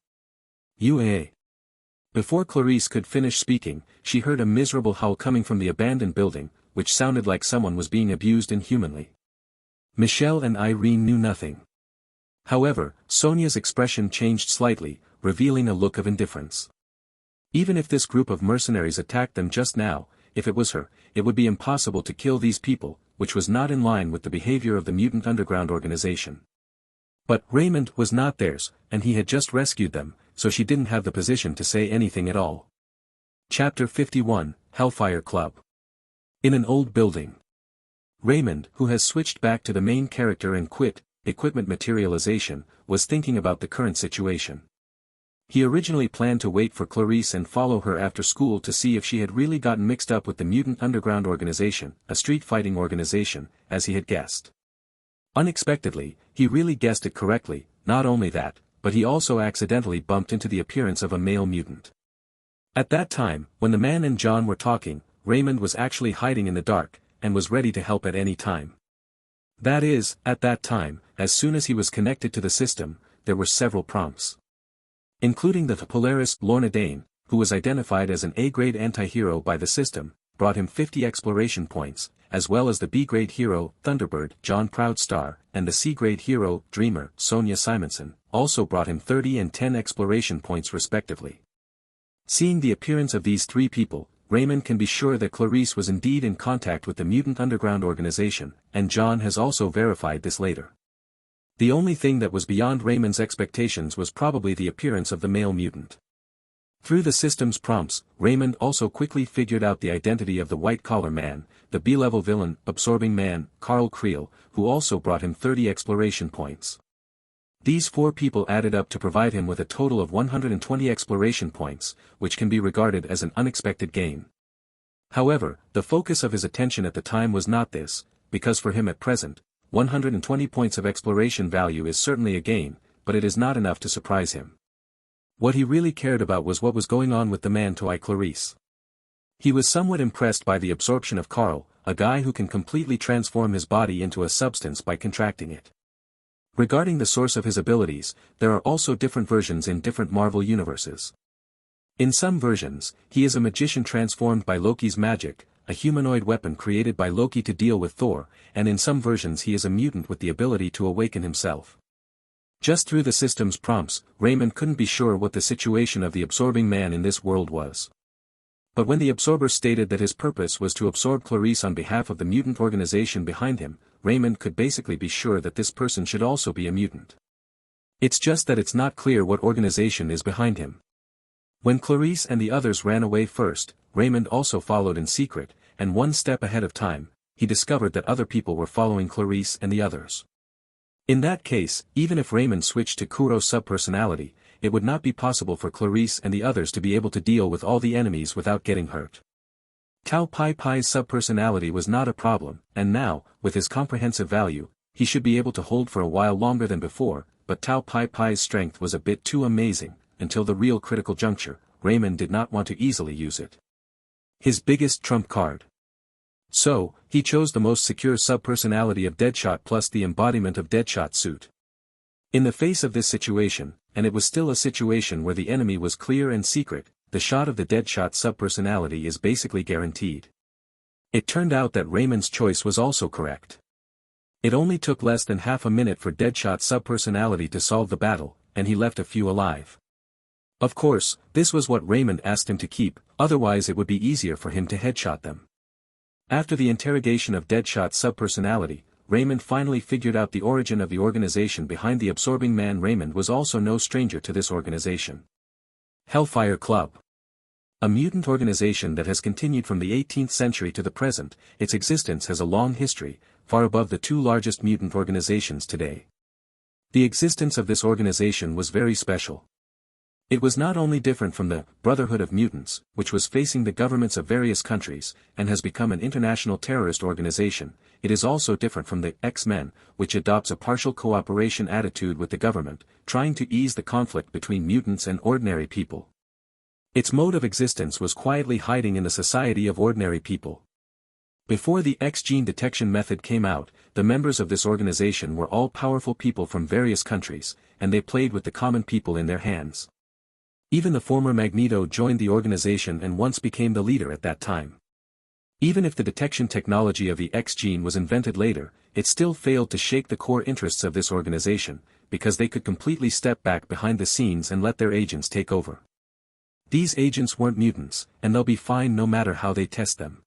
"UAA." Before Clarice could finish speaking, she heard a miserable howl coming from the abandoned building, which sounded like someone was being abused inhumanly. Michelle and Irene knew nothing. However, Sonia's expression changed slightly, revealing a look of indifference. Even if this group of mercenaries attacked them just now, if it was her, it would be impossible to kill these people, which was not in line with the behavior of the mutant underground organization. But Raymond was not theirs, and he had just rescued them, so she didn't have the position to say anything at all. Chapter 51, Hellfire Club. In an old building. Raymond, who has switched back to the main character and quit equipment materialization, was thinking about the current situation. He originally planned to wait for Clarice and follow her after school to see if she had really gotten mixed up with the mutant underground organization, a street fighting organization, as he had guessed. Unexpectedly, he really guessed it correctly. Not only that, but he also accidentally bumped into the appearance of a male mutant. At that time, when the man and John were talking, Raymond was actually hiding in the dark, and was ready to help at any time. That is, at that time, as soon as he was connected to the system, there were several prompts. Including the Polaris Lorna Dane, who was identified as an A-grade anti-hero by the system, brought him 50 exploration points, as well as the B-grade hero, Thunderbird, John Proudstar, and the C-grade hero, Dreamer, Sonia Simonson, also brought him 30 and 10 exploration points respectively. Seeing the appearance of these three people, Raymond can be sure that Clarice was indeed in contact with the Mutant Underground organization, and John has also verified this later. The only thing that was beyond Raymond's expectations was probably the appearance of the male mutant. Through the system's prompts, Raymond also quickly figured out the identity of the white-collar man, the B-level villain, absorbing man, Carl Creel, who also brought him 30 exploration points. These four people added up to provide him with a total of 120 exploration points, which can be regarded as an unexpected gain. However, the focus of his attention at the time was not this, because for him at present, 120 points of exploration value is certainly a gain, but it is not enough to surprise him. What he really cared about was what was going on with the man toy Clarice. He was somewhat impressed by the absorption of Carl, a guy who can completely transform his body into a substance by contracting it. Regarding the source of his abilities, there are also different versions in different Marvel universes. In some versions, he is a magician transformed by Loki's magic, a humanoid weapon created by Loki to deal with Thor, and in some versions he is a mutant with the ability to awaken himself. Just through the system's prompts, Raymond couldn't be sure what the situation of the absorbing man in this world was. But when the absorber stated that his purpose was to absorb Clarice on behalf of the mutant organization behind him, Raymond could basically be sure that this person should also be a mutant. It's just that it's not clear what organization is behind him. When Clarice and the others ran away first, Raymond also followed in secret, and one step ahead of time, he discovered that other people were following Clarice and the others. In that case, even if Raymond switched to Kuro's subpersonality, it would not be possible for Clarice and the others to be able to deal with all the enemies without getting hurt. Tao Pai Pai's subpersonality was not a problem, and now, with his comprehensive value, he should be able to hold for a while longer than before, but Tao Pai Pai's strength was a bit too amazing, until the real critical juncture, Raymond did not want to easily use it. His biggest trump card. So, he chose the most secure subpersonality of Deadshot plus the embodiment of Deadshot's suit. In the face of this situation, and it was still a situation where the enemy was clear and secret, the shot of the Deadshot subpersonality is basically guaranteed. It turned out that Raymond's choice was also correct. It only took less than half a minute for Deadshot's subpersonality to solve the battle, and he left a few alive. Of course, this was what Raymond asked him to keep, otherwise it would be easier for him to headshot them. After the interrogation of Deadshot's subpersonality, Raymond finally figured out the origin of the organization behind the absorbing man. Raymond was also no stranger to this organization. Hellfire Club. A mutant organization that has continued from the 18th century to the present, its existence has a long history, far above the two largest mutant organizations today. The existence of this organization was very special. It was not only different from the Brotherhood of Mutants, which was facing the governments of various countries, and has become an international terrorist organization, it is also different from the X-Men, which adopts a partial cooperation attitude with the government, trying to ease the conflict between mutants and ordinary people. Its mode of existence was quietly hiding in the society of ordinary people. Before the X-gene detection method came out, the members of this organization were all powerful people from various countries, and they played with the common people in their hands. Even the former Magneto joined the organization and once became the leader at that time. Even if the detection technology of the X-gene was invented later, it still failed to shake the core interests of this organization, because they could completely step back behind the scenes and let their agents take over. These agents weren't mutants, and they'll be fine no matter how they test them.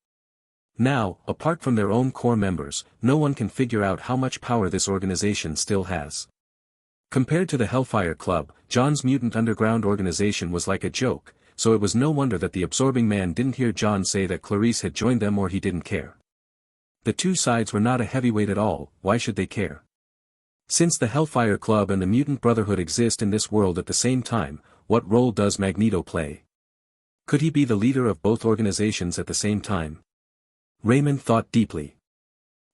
Now, apart from their own core members, no one can figure out how much power this organization still has. Compared to the Hellfire Club, John's Mutant Underground organization was like a joke, so it was no wonder that the absorbing man didn't hear John say that Clarice had joined them, or he didn't care. The two sides were not a heavyweight at all. Why should they care? Since the Hellfire Club and the Mutant Brotherhood exist in this world at the same time, what role does Magneto play? Could he be the leader of both organizations at the same time? Raymond thought deeply.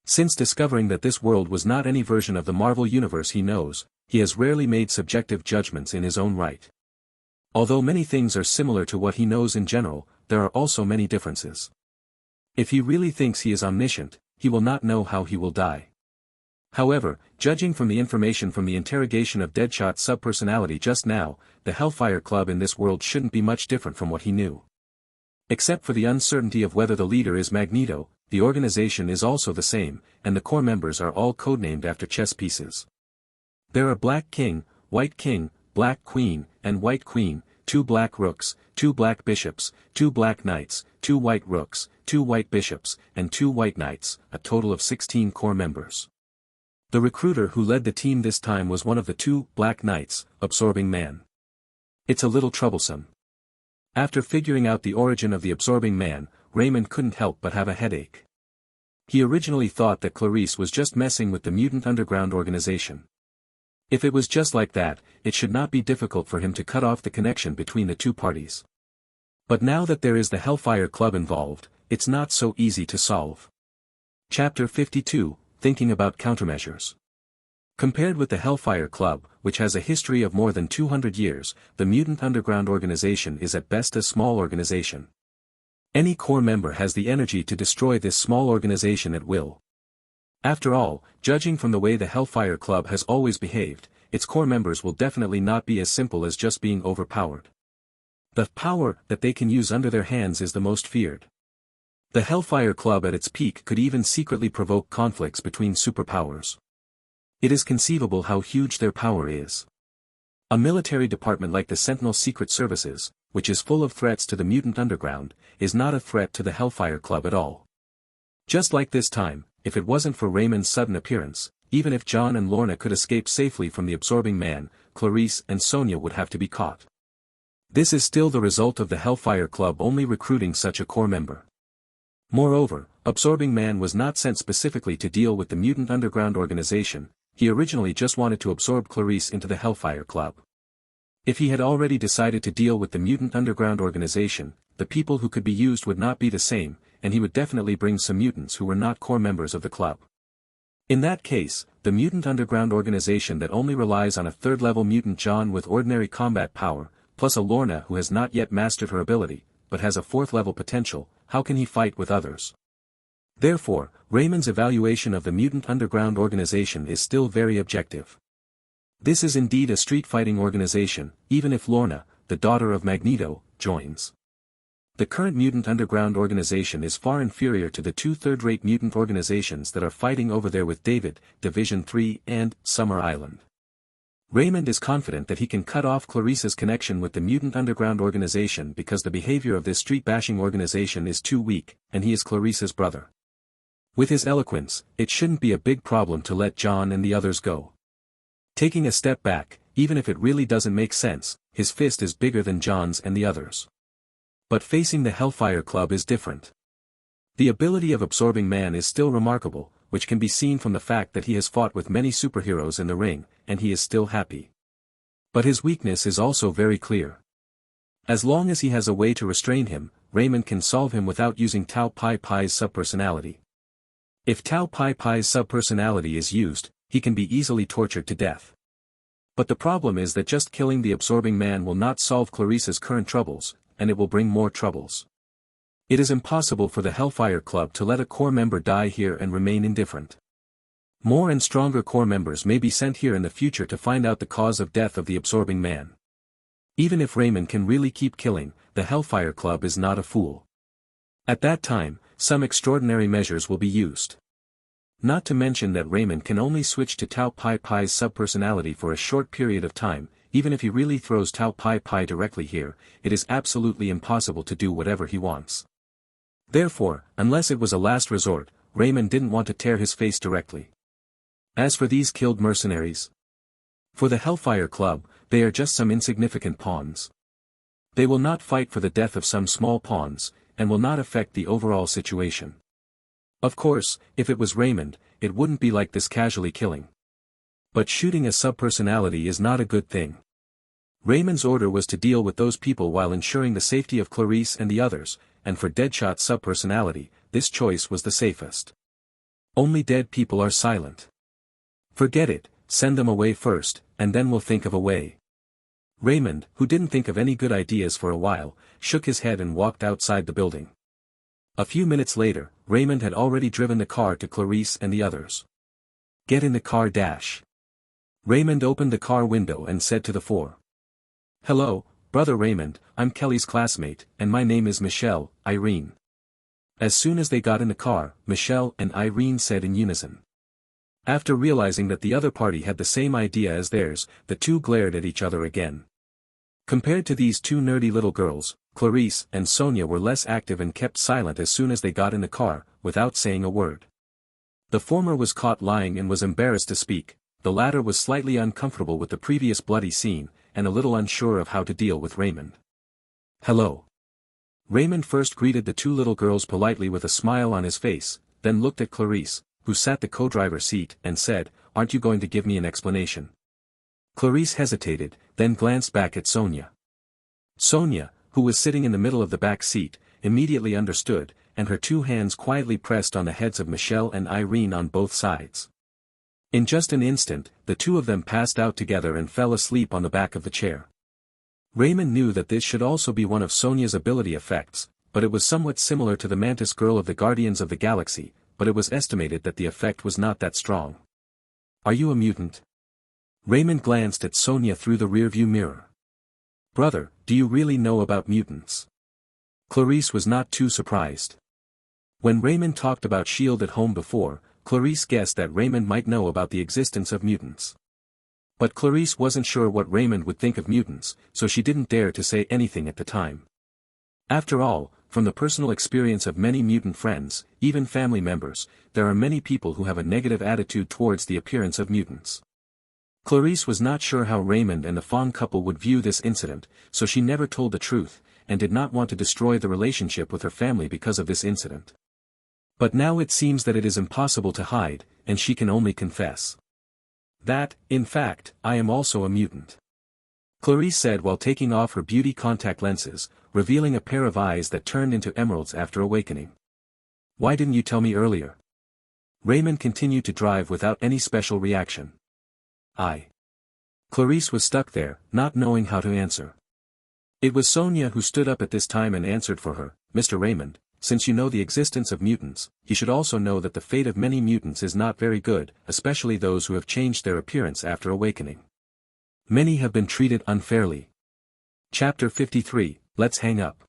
Since discovering that this world was not any version of the Marvel Universe he knows, he has rarely made subjective judgments in his own right. Although many things are similar to what he knows in general, there are also many differences. If he really thinks he is omniscient, he will not know how he will die. However, judging from the information from the interrogation of Deadshot's subpersonality just now, the Hellfire Club in this world shouldn't be much different from what he knew. Except for the uncertainty of whether the leader is Magneto, the organization is also the same, and the core members are all codenamed after chess pieces. There are Black King, White King, Black Queen, and White Queen, 2 black rooks, 2 black bishops, 2 black knights, 2 white rooks, 2 white bishops, and 2 white knights, a total of 16 core members. The recruiter who led the team this time was one of the 2 black knights, Absorbing Man. It's a little troublesome. After figuring out the origin of the Absorbing Man, Raymond couldn't help but have a headache. He originally thought that Clarice was just messing with the Mutant Underground organization. If it was just like that, it should not be difficult for him to cut off the connection between the 2 parties. But now that there is the Hellfire Club involved, it's not so easy to solve. Chapter 52, Thinking about Countermeasures. Compared with the Hellfire Club, which has a history of more than 200 years, the Mutant Underground organization is at best a small organization. Any core member has the energy to destroy this small organization at will. After all, judging from the way the Hellfire Club has always behaved, its core members will definitely not be as simple as just being overpowered. The power that they can use under their hands is the most feared. The Hellfire Club at its peak could even secretly provoke conflicts between superpowers. It is conceivable how huge their power is. A military department like the Sentinel Secret Services, which is full of threats to the Mutant Underground, is not a threat to the Hellfire Club at all. Just like this time, if it wasn't for Raymond's sudden appearance, even if John and Lorna could escape safely from the Absorbing Man, Clarice and Sonia would have to be caught. This is still the result of the Hellfire Club only recruiting such a core member. Moreover, Absorbing Man was not sent specifically to deal with the Mutant Underground organization, he originally just wanted to absorb Clarice into the Hellfire Club. If he had already decided to deal with the Mutant Underground organization, the people who could be used would not be the same, and he would definitely bring some mutants who were not core members of the club. In that case, the Mutant Underground organization that only relies on a 3rd-level mutant John with ordinary combat power, plus a Lorna who has not yet mastered her ability, but has a 4th-level potential, how can he fight with others? Therefore, Raymond's evaluation of the Mutant Underground organization is still very objective. This is indeed a street-fighting organization, even if Lorna, the daughter of Magneto, joins. The current Mutant Underground organization is far inferior to the 2 third-rate mutant organizations that are fighting over there with David, Division 3, and Summer Island. Raymond is confident that he can cut off Clarice's connection with the Mutant Underground organization because the behavior of this street-bashing organization is too weak, and he is Clarice's brother. With his eloquence, it shouldn't be a big problem to let John and the others go. Taking a step back, even if it really doesn't make sense, his fist is bigger than John's and the others. But facing the Hellfire Club is different. The ability of Absorbing Man is still remarkable, which can be seen from the fact that he has fought with many superheroes in the ring, and he is still happy. But his weakness is also very clear. As long as he has a way to restrain him, Raymond can solve him without using Tao Pai Pai's subpersonality. If Tao Pai Pai's subpersonality is used, he can be easily tortured to death. But the problem is that just killing the Absorbing Man will not solve Clarice's current troubles, and it will bring more troubles. It is impossible for the Hellfire Club to let a core member die here and remain indifferent. More and stronger core members may be sent here in the future to find out the cause of death of the Absorbing Man. Even if Raymond can really keep killing, the Hellfire Club is not a fool. At that time, some extraordinary measures will be used. Not to mention that Raymond can only switch to Tao Pai Pai's subpersonality for a short period of time. Even if he really throws Tao Pai Pai directly here, it is absolutely impossible to do whatever he wants. Therefore, unless it was a last resort, Raymond didn't want to tear his face directly. As for these killed mercenaries, for the Hellfire Club, they are just some insignificant pawns. They will not fight for the death of some small pawns, and will not affect the overall situation. Of course, if it was Raymond, it wouldn't be like this casually killing. But shooting a subpersonality is not a good thing. Raymond's order was to deal with those people while ensuring the safety of Clarice and the others, and for Deadshot's subpersonality, this choice was the safest. Only dead people are silent. Forget it, send them away first, and then we'll think of a way. Raymond, who didn't think of any good ideas for a while, shook his head and walked outside the building. A few minutes later, Raymond had already driven the car to Clarice and the others. Get in the car dash. Raymond opened the car window and said to the four. Hello, brother Raymond, I'm Kelly's classmate, and my name is Michelle, Irene. As soon as they got in the car, Michelle and Irene said in unison. After realizing that the other party had the same idea as theirs, the two glared at each other again. Compared to these two nerdy little girls, Clarice and Sonia were less active and kept silent as soon as they got in the car, without saying a word. The former was caught lying and was embarrassed to speak, the latter was slightly uncomfortable with the previous bloody scene, and a little unsure of how to deal with Raymond. Hello. Raymond first greeted the two little girls politely with a smile on his face, then looked at Clarice, who sat the co-driver's seat, and said, Aren't you going to give me an explanation? Clarice hesitated, then glanced back at Sonia. Sonia, who was sitting in the middle of the back seat, immediately understood, and her two hands quietly pressed on the heads of Michelle and Irene on both sides. In just an instant, the two of them passed out together and fell asleep on the back of the chair. Raymond knew that this should also be one of Sonia's ability effects, but it was somewhat similar to the Mantis Girl of the Guardians of the Galaxy, but it was estimated that the effect was not that strong. Are you a mutant? Raymond glanced at Sonia through the rearview mirror. Brother, do you really know about mutants? Clarice was not too surprised. When Raymond talked about S.H.I.E.L.D. at home before, Clarice guessed that Raymond might know about the existence of mutants. But Clarice wasn't sure what Raymond would think of mutants, so she didn't dare to say anything at the time. After all, from the personal experience of many mutant friends, even family members, there are many people who have a negative attitude towards the appearance of mutants. Clarice was not sure how Raymond and the Fawn couple would view this incident, so she never told the truth, and did not want to destroy the relationship with her family because of this incident. But now it seems that it is impossible to hide, and she can only confess that, in fact, I am also a mutant. Clarice said while taking off her beauty contact lenses, revealing a pair of eyes that turned into emeralds after awakening. Why didn't you tell me earlier? Raymond continued to drive without any special reaction. Clarice was stuck there, not knowing how to answer. It was Sonia who stood up at this time and answered for her, Mr. Raymond, since you know the existence of mutants, you should also know that the fate of many mutants is not very good, especially those who have changed their appearance after awakening. Many have been treated unfairly. Chapter 53, Let's hang up.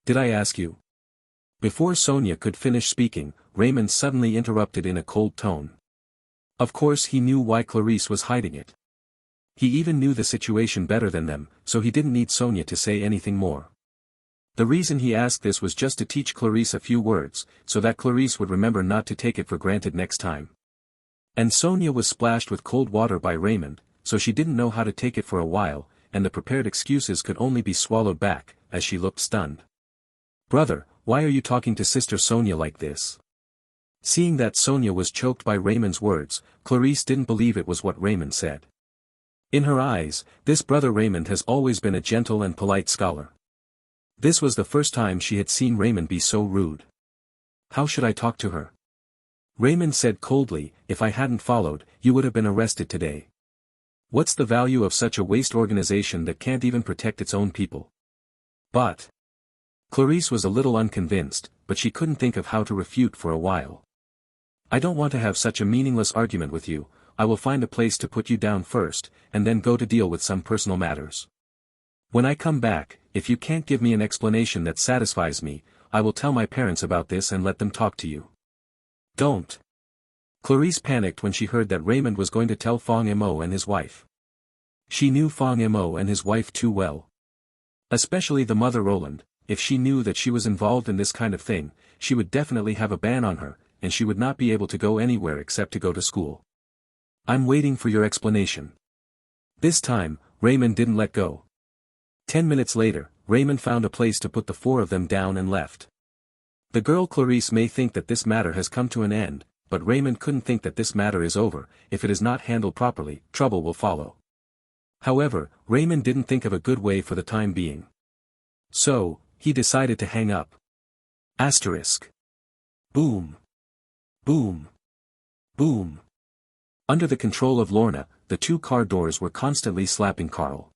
Did I ask you? Before Sonia could finish speaking, Raymond suddenly interrupted in a cold tone. Of course he knew why Clarice was hiding it. He even knew the situation better than them, so he didn't need Sonia to say anything more. The reason he asked this was just to teach Clarice a few words, so that Clarice would remember not to take it for granted next time. And Sonia was splashed with cold water by Raymond, so she didn't know how to take it for a while, and the prepared excuses could only be swallowed back, as she looked stunned. Brother, why are you talking to Sister Sonia like this? Seeing that Sonia was choked by Raymond's words, Clarice didn't believe it was what Raymond said. In her eyes, this brother Raymond has always been a gentle and polite scholar. This was the first time she had seen Raymond be so rude. How should I talk to her? Raymond said coldly, if I hadn't followed, you would have been arrested today. What's the value of such a waste organization that can't even protect its own people? But Clarice was a little unconvinced, but she couldn't think of how to refute for a while. I don't want to have such a meaningless argument with you, I will find a place to put you down first, and then go to deal with some personal matters. When I come back, if you can't give me an explanation that satisfies me, I will tell my parents about this and let them talk to you. Don't. Clarice panicked when she heard that Raymond was going to tell Fong Mo and his wife. She knew Fong Mo and his wife too well. Especially the mother Roland, if she knew that she was involved in this kind of thing, she would definitely have a ban on her, and she would not be able to go anywhere except to go to school. I'm waiting for your explanation. This time, Raymond didn't let go. 10 minutes later, Raymond found a place to put the four of them down and left. The girl Clarice may think that this matter has come to an end, but Raymond couldn't think that this matter is over. If it is not handled properly, trouble will follow. However, Raymond didn't think of a good way for the time being. So, he decided to hang up. Asterisk. Boom. Boom. Boom. Under the control of Lorna, the two car doors were constantly slapping Carl.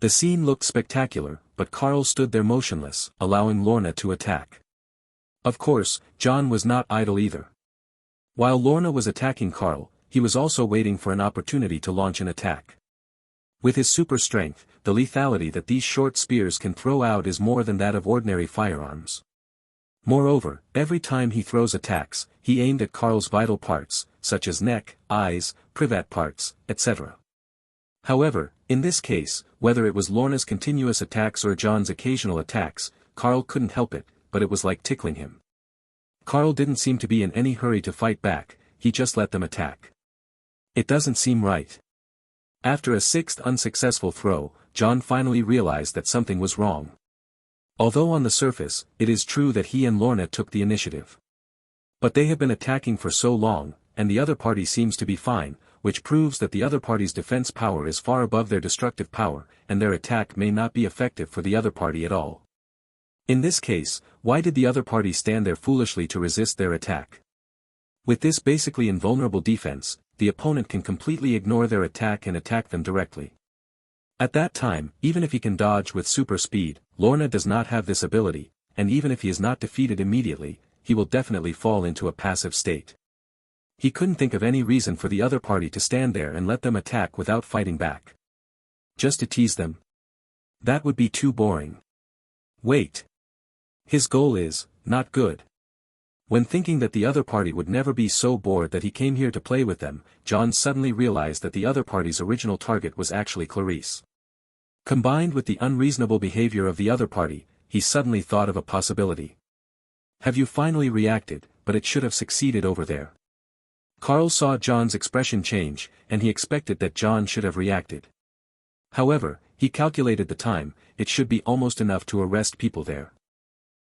The scene looked spectacular, but Carl stood there motionless, allowing Lorna to attack. Of course, John was not idle either. While Lorna was attacking Carl, he was also waiting for an opportunity to launch an attack. With his super strength, the lethality that these short spears can throw out is more than that of ordinary firearms. Moreover, every time he throws attacks, he aimed at Carl's vital parts, such as neck, eyes, private parts, etc. However, in this case, whether it was Lorna's continuous attacks or John's occasional attacks, Carl couldn't help it, but it was like tickling him. Carl didn't seem to be in any hurry to fight back, he just let them attack. It doesn't seem right. After a sixth unsuccessful throw, John finally realized that something was wrong. Although on the surface, it is true that he and Lorna took the initiative. But they have been attacking for so long, and the other party seems to be fine, which proves that the other party's defense power is far above their destructive power, and their attack may not be effective for the other party at all. In this case, why did the other party stand there foolishly to resist their attack? With this basically invulnerable defense, the opponent can completely ignore their attack and attack them directly. At that time, even if he can dodge with super speed, Lorna does not have this ability, and even if he is not defeated immediately, he will definitely fall into a passive state. He couldn't think of any reason for the other party to stand there and let them attack without fighting back. Just to tease them? That would be too boring. Wait. His goal is, not good. When thinking that the other party would never be so bored that he came here to play with them, John suddenly realized that the other party's original target was actually Clarice. Combined with the unreasonable behavior of the other party, he suddenly thought of a possibility. Have you finally reacted, but it should have succeeded over there. Carl saw John's expression change, and he expected that John should have reacted. However, he calculated the time, it should be almost enough to arrest people there.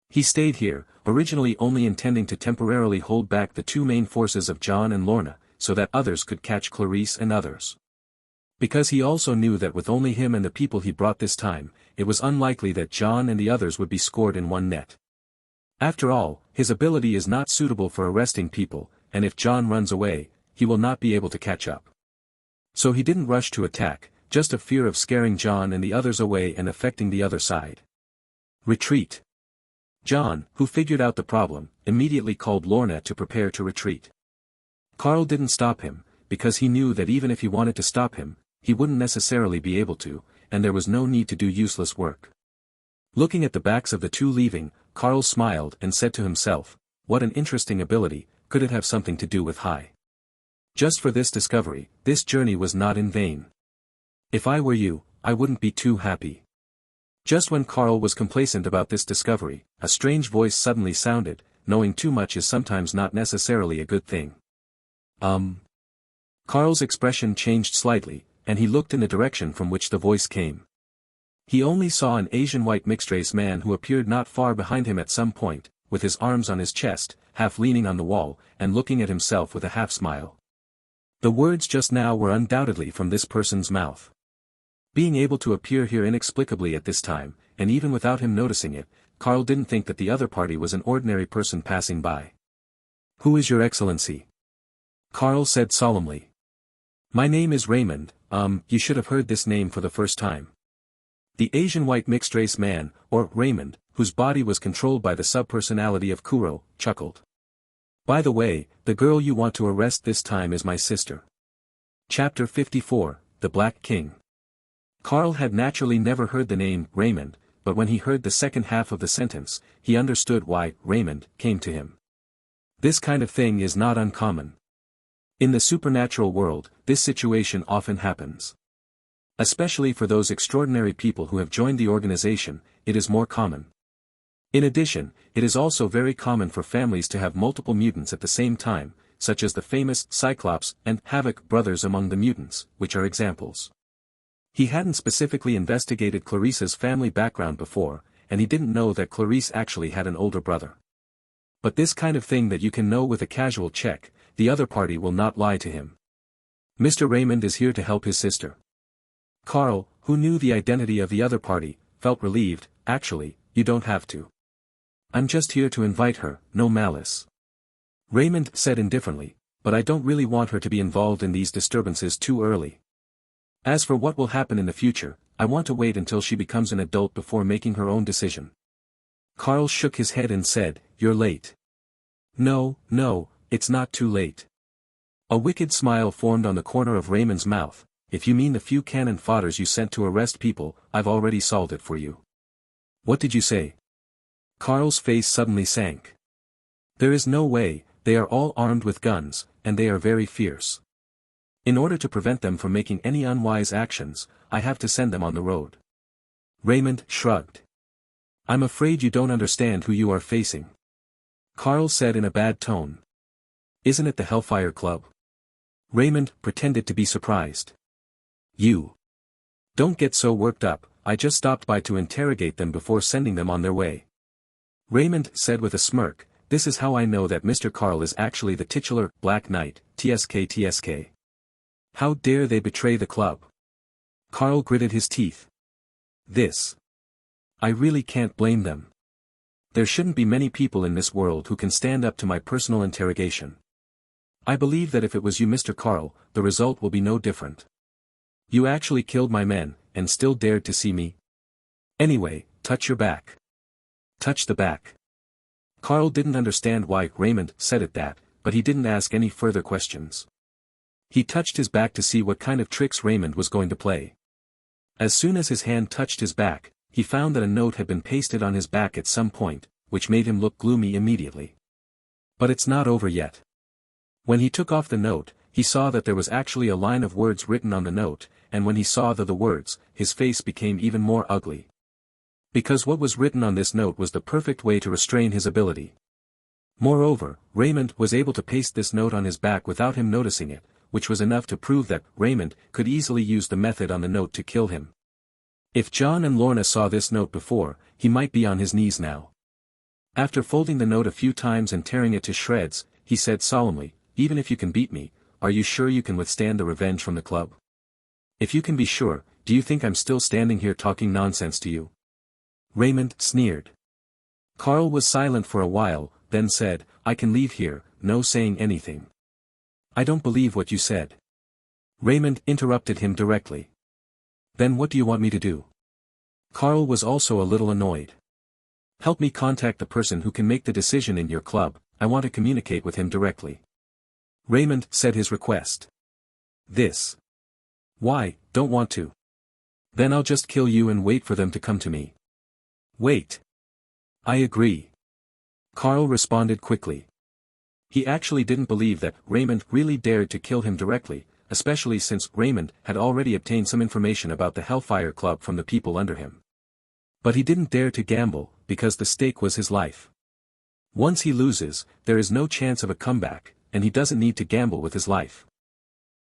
He stayed here, originally only intending to temporarily hold back the two main forces of John and Lorna, so that others could catch Clarice and others. Because he also knew that with only him and the people he brought this time, it was unlikely that John and the others would be scored in one net. After all, his ability is not suitable for arresting people, and if John runs away, he will not be able to catch up. So he didn't rush to attack, just a fear of scaring John and the others away and affecting the other side. Retreat. John, who figured out the problem, immediately called Lorna to prepare to retreat. Carl didn't stop him, because he knew that even if he wanted to stop him, he wouldn't necessarily be able to, and there was no need to do useless work. Looking at the backs of the two leaving, Carl smiled and said to himself, what an interesting ability, could it have something to do with high? Just for this discovery, this journey was not in vain. If I were you, I wouldn't be too happy. Just when Carl was complacent about this discovery, a strange voice suddenly sounded, knowing too much is sometimes not necessarily a good thing. Carl's expression changed slightly, and he looked in the direction from which the voice came. He only saw an Asian white mixed-race man who appeared not far behind him at some point, with his arms on his chest, half leaning on the wall, and looking at himself with a half-smile. The words just now were undoubtedly from this person's mouth. Being able to appear here inexplicably at this time, and even without him noticing it, Carl didn't think that the other party was an ordinary person passing by. Who is your excellency? Carl said solemnly. My name is Raymond, you should have heard this name for the first time. The Asian white mixed-race man, or Raymond, whose body was controlled by the subpersonality of Kuro, chuckled. By the way, the girl you want to arrest this time is my sister. Chapter 54, The Black King. Carl had naturally never heard the name Raymond, but when he heard the second half of the sentence, he understood why Raymond came to him. This kind of thing is not uncommon. In the supernatural world, this situation often happens. Especially for those extraordinary people who have joined the organization, it is more common. In addition, it is also very common for families to have multiple mutants at the same time, such as the famous Cyclops and Havoc brothers among the mutants, which are examples. He hadn't specifically investigated Clarice's family background before, and he didn't know that Clarice actually had an older brother. But this kind of thing that you can know with a casual check, the other party will not lie to him. Mr. Raymond is here to help his sister. Carl, who knew the identity of the other party, felt relieved. Actually, you don't have to. I'm just here to invite her, no malice. Raymond said indifferently, but I don't really want her to be involved in these disturbances too early. As for what will happen in the future, I want to wait until she becomes an adult before making her own decision. Carl shook his head and said, You're late. No, it's not too late. A wicked smile formed on the corner of Raymond's mouth. If you mean the few cannon fodders you sent to arrest people, I've already solved it for you. What did you say? Carl's face suddenly sank. There is no way, they are all armed with guns, and they are very fierce. In order to prevent them from making any unwise actions, I have to send them on the road. Raymond shrugged. I'm afraid you don't understand who you are facing. Carl said in a bad tone. Isn't it the Hellfire Club? Raymond pretended to be surprised. You. Don't get so worked up, I just stopped by to interrogate them before sending them on their way. Raymond said with a smirk, this is how I know that Mr. Carl is actually the titular Black Knight, TSK. How dare they betray the club? Carl gritted his teeth. I really can't blame them. There shouldn't be many people in this world who can stand up to my personal interrogation. I believe that if it was you, Mr. Carl, the result will be no different. You actually killed my men, and still dared to see me. Anyway, touch your back. Touch the back. Carl didn't understand why Raymond said it that, but he didn't ask any further questions. He touched his back to see what kind of tricks Raymond was going to play. As soon as his hand touched his back, he found that a note had been pasted on his back at some point, which made him look gloomy immediately. But it's not over yet. When he took off the note, he saw that there was actually a line of words written on the note, and when he saw the words, his face became even more ugly. Because what was written on this note was the perfect way to restrain his ability. Moreover, Raymond was able to paste this note on his back without him noticing it, which was enough to prove that Raymond could easily use the method on the note to kill him. If John and Lorna saw this note before, he might be on his knees now. After folding the note a few times and tearing it to shreds, he said solemnly, even if you can beat me, are you sure you can withstand the revenge from the club? If you can be sure, do you think I'm still standing here talking nonsense to you? Raymond sneered. Carl was silent for a while, then said, I can leave here, no saying anything. I don't believe what you said. Raymond interrupted him directly. Then what do you want me to do? Carl was also a little annoyed. Help me contact the person who can make the decision in your club, I want to communicate with him directly. Raymond said his request. Why, don't want to. Then I'll just kill you and wait for them to come to me. Wait. I agree. Carl responded quickly. He actually didn't believe that Raymond really dared to kill him directly, especially since Raymond had already obtained some information about the Hellfire Club from the people under him. But he didn't dare to gamble, because the stake was his life. Once he loses, there is no chance of a comeback, and he doesn't need to gamble with his life.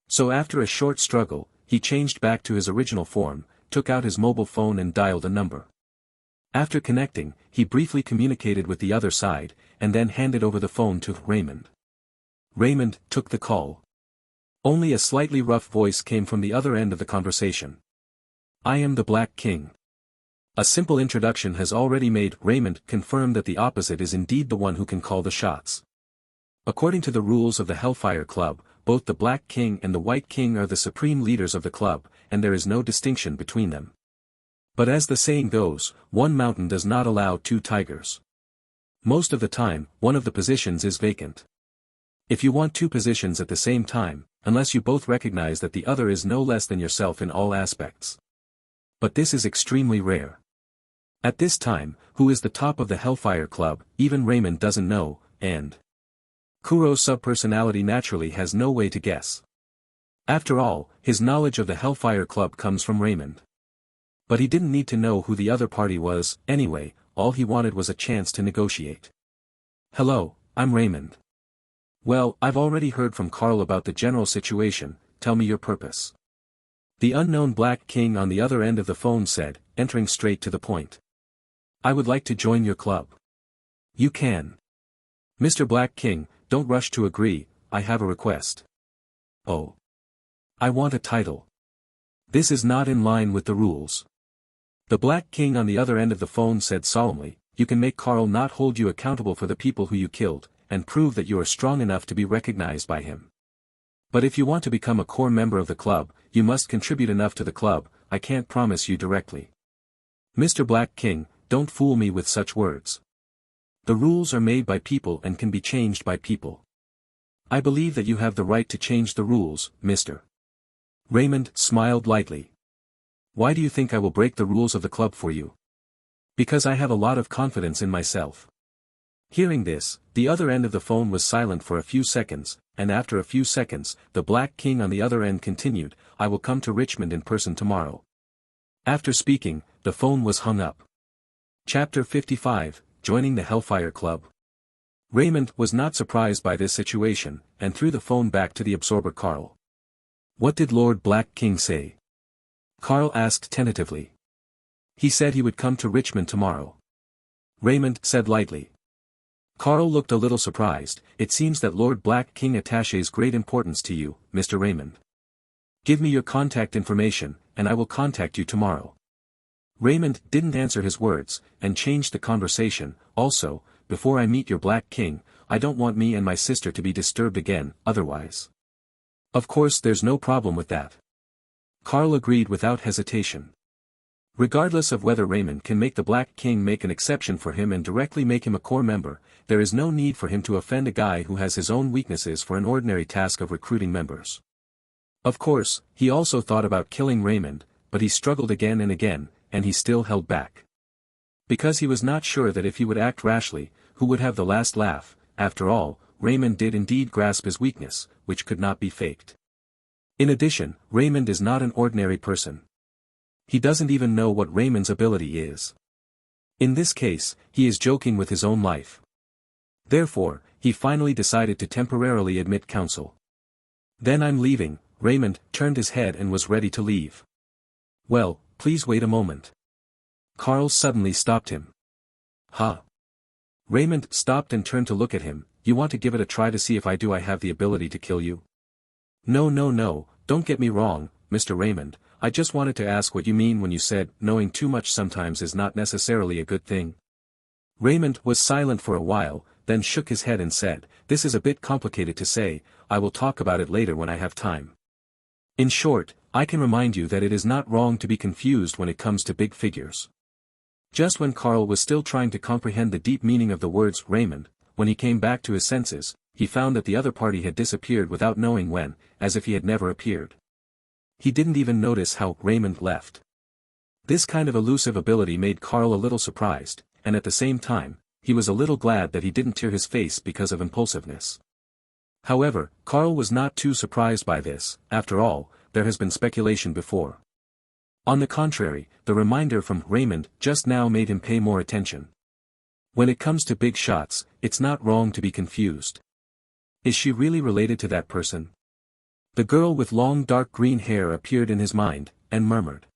So after a short struggle, he changed back to his original form, took out his mobile phone and dialed a number. After connecting, he briefly communicated with the other side, and then handed over the phone to Raymond. Raymond took the call. Only a slightly rough voice came from the other end of the conversation. I am the Black King. A simple introduction has already made Raymond confirm that the opposite is indeed the one who can call the shots. According to the rules of the Hellfire Club, both the Black King and the White King are the supreme leaders of the club, and there is no distinction between them. But as the saying goes, one mountain does not allow two tigers. Most of the time, one of the positions is vacant. If you want two positions at the same time, unless you both recognize that the other is no less than yourself in all aspects. But this is extremely rare. At this time, who is the top of the Hellfire Club, even Raymond doesn't know, and Kuro's subpersonality naturally has no way to guess. After all, his knowledge of the Hellfire Club comes from Raymond. But he didn't need to know who the other party was, anyway, all he wanted was a chance to negotiate. Hello, I'm Raymond. Well, I've already heard from Carl about the general situation, tell me your purpose. The unknown Black King on the other end of the phone said, entering straight to the point. I would like to join your club. You can. Mr. Black King, don't rush to agree, I have a request. Oh. I want a title. This is not in line with the rules. The Black King on the other end of the phone said solemnly, you can make Carl not hold you accountable for the people who you killed, and prove that you are strong enough to be recognized by him. But if you want to become a core member of the club, you must contribute enough to the club, I can't promise you directly. Mr. Black King, don't fool me with such words. The rules are made by people and can be changed by people. I believe that you have the right to change the rules, Mr. Raymond smiled lightly. Why do you think I will break the rules of the club for you? Because I have a lot of confidence in myself. Hearing this, the other end of the phone was silent for a few seconds, and after a few seconds, the Black King on the other end continued, I will come to Richmond in person tomorrow. After speaking, the phone was hung up. Chapter 55, Joining the Hellfire Club. Raymond was not surprised by this situation, and threw the phone back to the absorber Carl. What did Lord Black King say? Carl asked tentatively. He said he would come to Richmond tomorrow. Raymond said lightly. Carl looked a little surprised. It seems that Lord Black King attaches great importance to you, Mr. Raymond. Give me your contact information, and I will contact you tomorrow. Raymond didn't answer his words, and changed the conversation. Also, before I meet your Black King, I don't want me and my sister to be disturbed again, otherwise. Of course there's no problem with that. Carl agreed without hesitation. Regardless of whether Raymond can make the Black King make an exception for him and directly make him a core member, there is no need for him to offend a guy who has his own weaknesses for an ordinary task of recruiting members. Of course, he also thought about killing Raymond, but he struggled again and again, and he still held back. Because he was not sure that if he would act rashly, who would have the last laugh. After all, Raymond did indeed grasp his weakness, which could not be faked. In addition, Raymond is not an ordinary person. He doesn't even know what Raymond's ability is. In this case, he is joking with his own life. Therefore, he finally decided to temporarily admit counsel. Then I'm leaving. Raymond turned his head and was ready to leave. Well, please wait a moment. Carl suddenly stopped him. Huh? Raymond stopped and turned to look at him. You want to give it a try to see if I have the ability to kill you? No, don't get me wrong, Mr. Raymond. I just wanted to ask what you mean when you said, knowing too much sometimes is not necessarily a good thing. Raymond was silent for a while, then shook his head and said, this is a bit complicated to say, I will talk about it later when I have time. In short, I can remind you that it is not wrong to be confused when it comes to big figures. Just when Carl was still trying to comprehend the deep meaning of the words Raymond, when he came back to his senses, he found that the other party had disappeared without knowing when, as if he had never appeared. He didn't even notice how Raymond left. This kind of elusive ability made Carl a little surprised, and at the same time, he was a little glad that he didn't tear his face because of impulsiveness. However, Carl was not too surprised by this. After all, there has been speculation before. On the contrary, the reminder from Raymond just now made him pay more attention. When it comes to big shots, it's not wrong to be confused. Is she really related to that person? The girl with long dark green hair appeared in his mind, and murmured.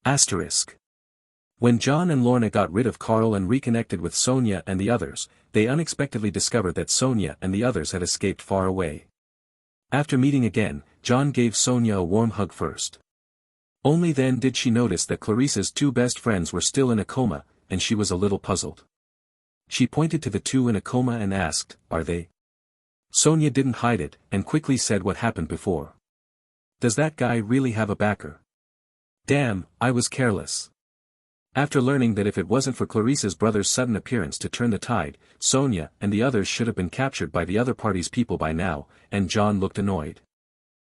Asterisk. When John and Lorna got rid of Carl and reconnected with Sonia and the others, they unexpectedly discovered that Sonia and the others had escaped far away. After meeting again, John gave Sonia a warm hug first. Only then did she notice that Clarice's two best friends were still in a coma, and she was a little puzzled. She pointed to the two in a coma and asked, Are they? Sonia didn't hide it, and quickly said what happened before. Does that guy really have a backer? Damn, I was careless. After learning that if it wasn't for Clarice's brother's sudden appearance to turn the tide, Sonia and the others should have been captured by the other party's people by now, and John looked annoyed.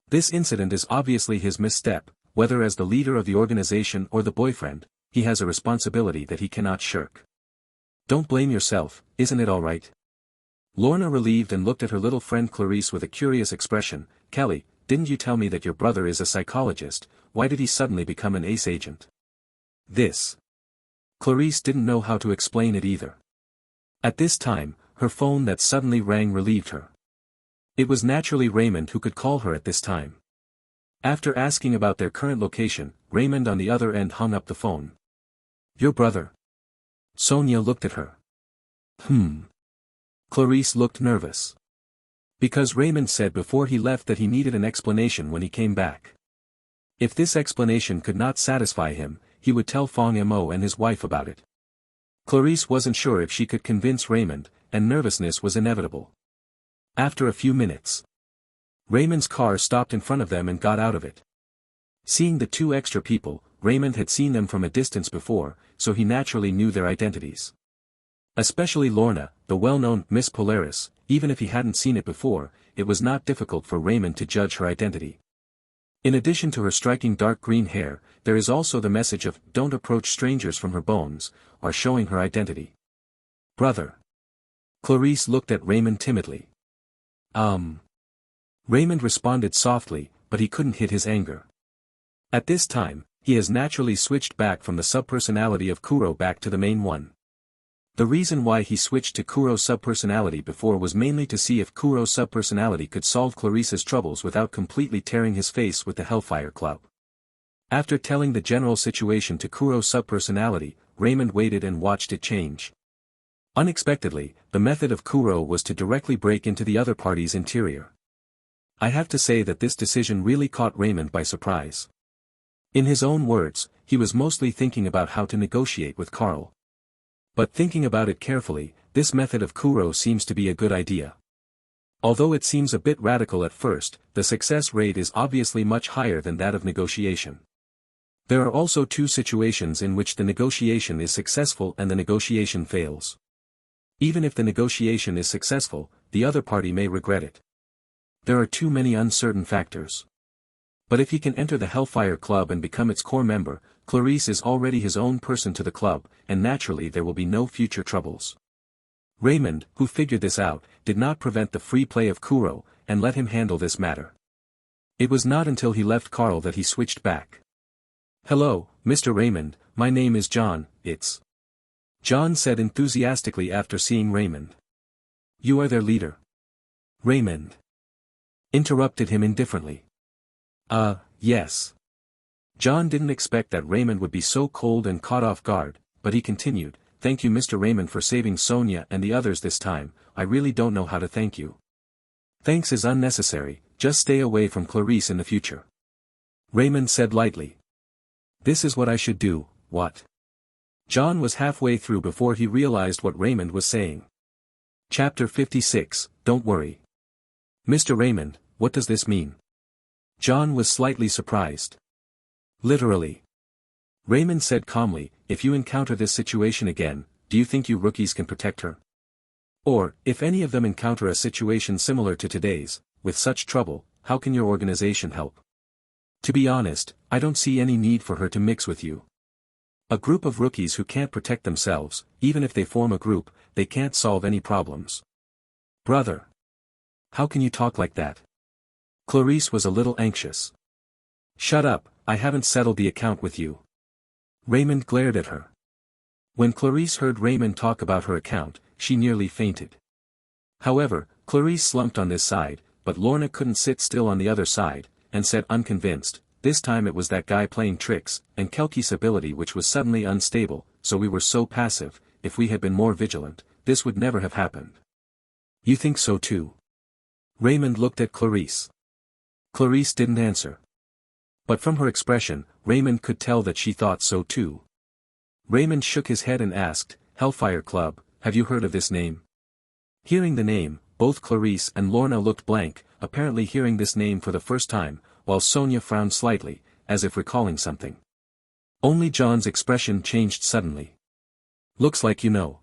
This incident is obviously his misstep, whether as the leader of the organization or the boyfriend, he has a responsibility that he cannot shirk. Don't blame yourself, isn't it all right? Lorna relieved and looked at her little friend Clarice with a curious expression. Kelly, didn't you tell me that your brother is a psychologist? Why did he suddenly become an ace agent? This. Clarice didn't know how to explain it either. At this time, her phone that suddenly rang relieved her. It was naturally Raymond who could call her at this time. After asking about their current location, Raymond on the other end hung up the phone. Your brother? Sonia looked at her. Clarice looked nervous. Because Raymond said before he left that he needed an explanation when he came back. If this explanation could not satisfy him, he would tell Fong Mo and his wife about it. Clarice wasn't sure if she could convince Raymond, and nervousness was inevitable. After a few minutes, Raymond's car stopped in front of them and got out of it. Seeing the two extra people, Raymond had seen them from a distance before, so he naturally knew their identities. Especially Lorna, the well-known Miss Polaris. Even if he hadn't seen it before, it was not difficult for Raymond to judge her identity. In addition to her striking dark green hair, there is also the message of "don't approach strangers" from her bones, are showing her identity. Brother. Clarice looked at Raymond timidly. Raymond responded softly, but he couldn't hid his anger. At this time, he has naturally switched back from the subpersonality of Kuro back to the main one. The reason why he switched to Kuro's subpersonality before was mainly to see if Kuro's subpersonality could solve Clarice's troubles without completely tearing his face with the Hellfire Club. After telling the general situation to Kuro's subpersonality, Raymond waited and watched it change. Unexpectedly, the method of Kuro was to directly break into the other party's interior. I have to say that this decision really caught Raymond by surprise. In his own words, he was mostly thinking about how to negotiate with Carl. But thinking about it carefully, this method of Kuro seems to be a good idea. Although it seems a bit radical at first, the success rate is obviously much higher than that of negotiation. There are also two situations in which the negotiation is successful and the negotiation fails. Even if the negotiation is successful, the other party may regret it. There are too many uncertain factors. But if he can enter the Hellfire Club and become its core member, Clarice is already his own person to the club, and naturally there will be no future troubles. Raymond, who figured this out, did not prevent the free play of Kuro, and let him handle this matter. It was not until he left Carl that he switched back. "Hello, Mr. Raymond, my name is John, it's..." John said enthusiastically after seeing Raymond. "You are their leader?" Raymond interrupted him indifferently. Yes." John didn't expect that Raymond would be so cold and caught off guard, but he continued, "Thank you Mr. Raymond for saving Sonia and the others this time. I really don't know how to thank you." "Thanks is unnecessary, just stay away from Clarice in the future." Raymond said lightly. "This is what I should do, what?" John was halfway through before he realized what Raymond was saying. Chapter 56, Don't Worry. "Mr. Raymond, what does this mean?" John was slightly surprised. "Literally." Raymond said calmly, "If you encounter this situation again, do you think you rookies can protect her? Or, if any of them encounter a situation similar to today's, with such trouble, how can your organization help? To be honest, I don't see any need for her to mix with you. A group of rookies who can't protect themselves, even if they form a group, they can't solve any problems." "Brother. How can you talk like that?" Clarice was a little anxious. "Shut up, I haven't settled the account with you." Raymond glared at her. When Clarice heard Raymond talk about her account, she nearly fainted. However, Clarice slumped on this side, but Lorna couldn't sit still on the other side, and said unconvinced, "This time it was that guy playing tricks, and Kelky's ability which was suddenly unstable, so we were so passive. If we had been more vigilant, this would never have happened." "You think so too?" Raymond looked at Clarice. Clarice didn't answer. But from her expression, Raymond could tell that she thought so too. Raymond shook his head and asked, "Hellfire Club, have you heard of this name?" Hearing the name, both Clarice and Lorna looked blank, apparently hearing this name for the first time, while Sonia frowned slightly, as if recalling something. Only John's expression changed suddenly. "Looks like you know."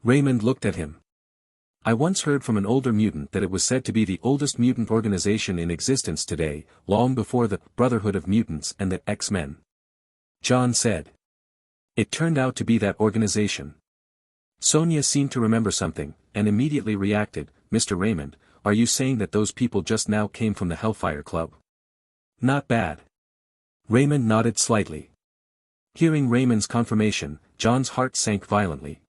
Raymond looked at him. "I once heard from an older mutant that it was said to be the oldest mutant organization in existence today, long before the Brotherhood of Mutants and the X-Men." John said. It turned out to be that organization. Sonia seemed to remember something, and immediately reacted, "Mr. Raymond, are you saying that those people just now came from the Hellfire Club?" "Not bad." Raymond nodded slightly. Hearing Raymond's confirmation, John's heart sank violently.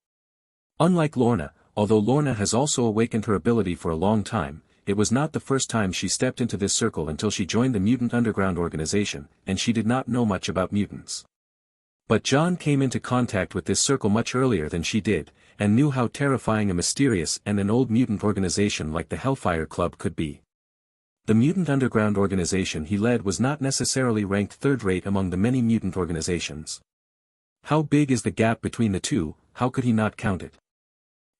Unlike Lorna, although Lorna has also awakened her ability for a long time, it was not the first time she stepped into this circle until she joined the Mutant Underground organization, and she did not know much about mutants. But John came into contact with this circle much earlier than she did, and knew how terrifying a mysterious and an old mutant organization like the Hellfire Club could be. The Mutant Underground organization he led was not necessarily ranked third-rate among the many mutant organizations. How big is the gap between the two? How could he not count it?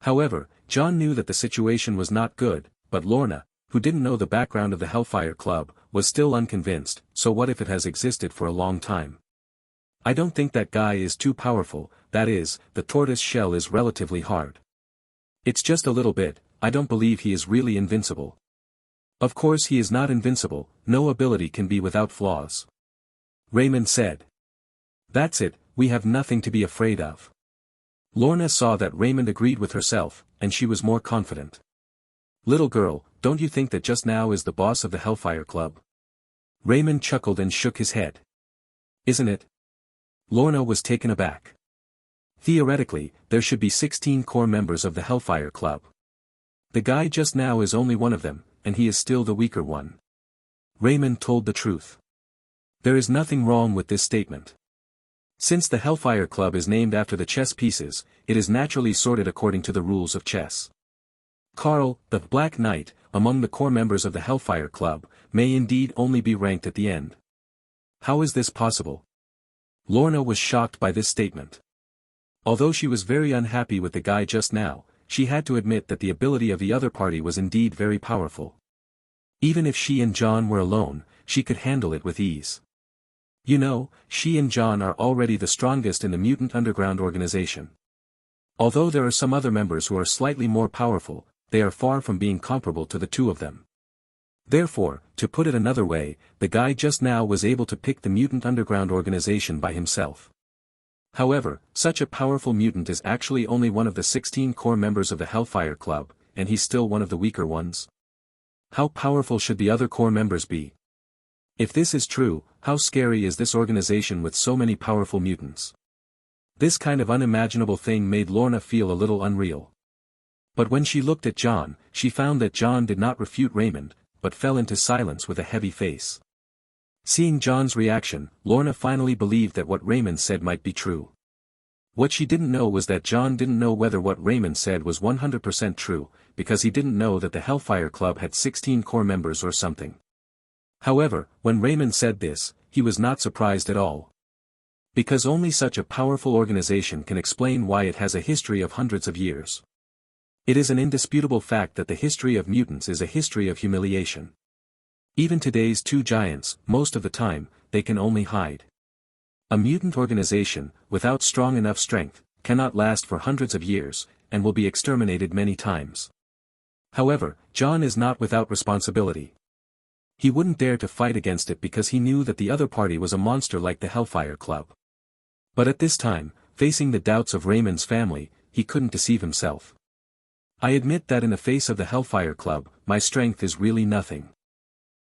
However, John knew that the situation was not good, but Lorna, who didn't know the background of the Hellfire Club, was still unconvinced. "So what if it has existed for a long time?" I don't think that guy is too powerful, that is, the tortoise shell is relatively hard. It's just a little bit, I don't believe he is really invincible. Of course he is not invincible, no ability can be without flaws. Raymond said. That's it, we have nothing to be afraid of. Lorna saw that Raymond agreed with herself, and she was more confident. Little girl, don't you think that just now is the boss of the Hellfire Club? Raymond chuckled and shook his head. Isn't it? Lorna was taken aback. Theoretically, there should be 16 core members of the Hellfire Club. The guy just now is only one of them, and he is still the weaker one. Raymond told the truth. There is nothing wrong with this statement. Since the Hellfire Club is named after the chess pieces, it is naturally sorted according to the rules of chess. Carl, the Black Knight, among the core members of the Hellfire Club, may indeed only be ranked at the end. How is this possible? Lorna was shocked by this statement. Although she was very unhappy with the guy just now, she had to admit that the ability of the other party was indeed very powerful. Even if she and John were alone, she could handle it with ease. You know, she and John are already the strongest in the Mutant Underground organization. Although there are some other members who are slightly more powerful, they are far from being comparable to the two of them. Therefore, to put it another way, the guy just now was able to pick the Mutant Underground organization by himself. However, such a powerful mutant is actually only one of the 16 core members of the Hellfire Club, and he's still one of the weaker ones. How powerful should the other core members be? If this is true, how scary is this organization with so many powerful mutants? This kind of unimaginable thing made Lorna feel a little unreal. But when she looked at John, she found that John did not refute Raymond, but fell into silence with a heavy face. Seeing John's reaction, Lorna finally believed that what Raymond said might be true. What she didn't know was that John didn't know whether what Raymond said was 100% true, because he didn't know that the Hellfire Club had 16 core members or something. However, when Raymond said this, he was not surprised at all. Because only such a powerful organization can explain why it has a history of hundreds of years. It is an indisputable fact that the history of mutants is a history of humiliation. Even today's two giants, most of the time, they can only hide. A mutant organization, without strong enough strength, cannot last for hundreds of years, and will be exterminated many times. However, John is not without responsibility. He wouldn't dare to fight against it because he knew that the other party was a monster like the Hellfire Club. But at this time, facing the doubts of Raymond's family, he couldn't deceive himself. I admit that in the face of the Hellfire Club, my strength is really nothing.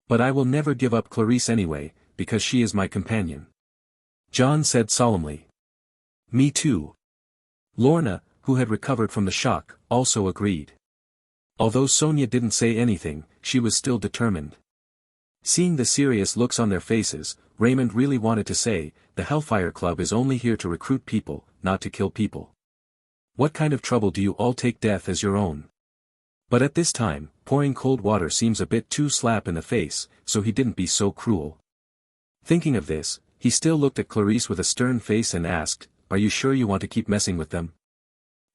But I will never give up Clarice anyway, because she is my companion. John said solemnly. Me too. Lorna, who had recovered from the shock, also agreed. Although Sonia didn't say anything, she was still determined. Seeing the serious looks on their faces, Raymond really wanted to say, the Hellfire Club is only here to recruit people, not to kill people. What kind of trouble do you all take death as your own? But at this time, pouring cold water seems a bit too slap in the face, so he didn't be so cruel. Thinking of this, he still looked at Clarice with a stern face and asked, are you sure you want to keep messing with them?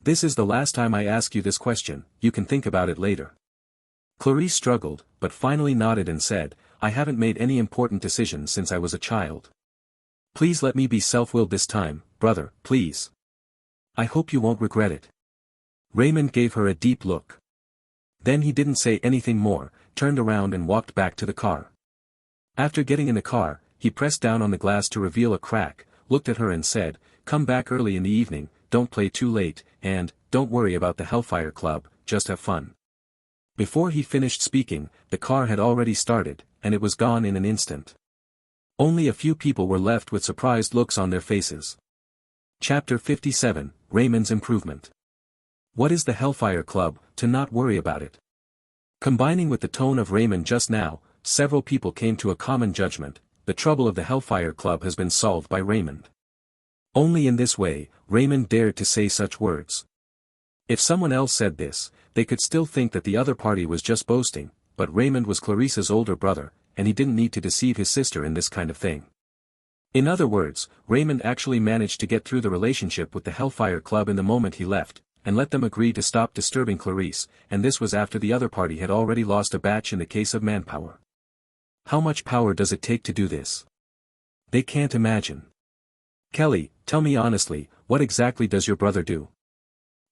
This is the last time I ask you this question, you can think about it later. Clarice struggled, but finally nodded and said, I haven't made any important decisions since I was a child. Please let me be self-willed this time, brother, please. I hope you won't regret it. Raymond gave her a deep look. Then he didn't say anything more, turned around and walked back to the car. After getting in the car, he pressed down on the glass to reveal a crack, looked at her and said, come back early in the evening, don't play too late, and, don't worry about the Hellfire Club, just have fun. Before he finished speaking, the car had already started, and it was gone in an instant. Only a few people were left with surprised looks on their faces. Chapter 57, Raymond's Improvement. What is the Hellfire Club, to not worry about it? Combining with the tone of Raymond just now, several people came to a common judgment, the trouble of the Hellfire Club has been solved by Raymond. Only in this way, Raymond dared to say such words. If someone else said this, they could still think that the other party was just boasting, but Raymond was Clarice's older brother, and he didn't need to deceive his sister in this kind of thing. In other words, Raymond actually managed to get through the relationship with the Hellfire Club in the moment he left, and let them agree to stop disturbing Clarice, and this was after the other party had already lost a batch in the case of manpower. How much power does it take to do this? They can't imagine. Kelly, tell me honestly, what exactly does your brother do?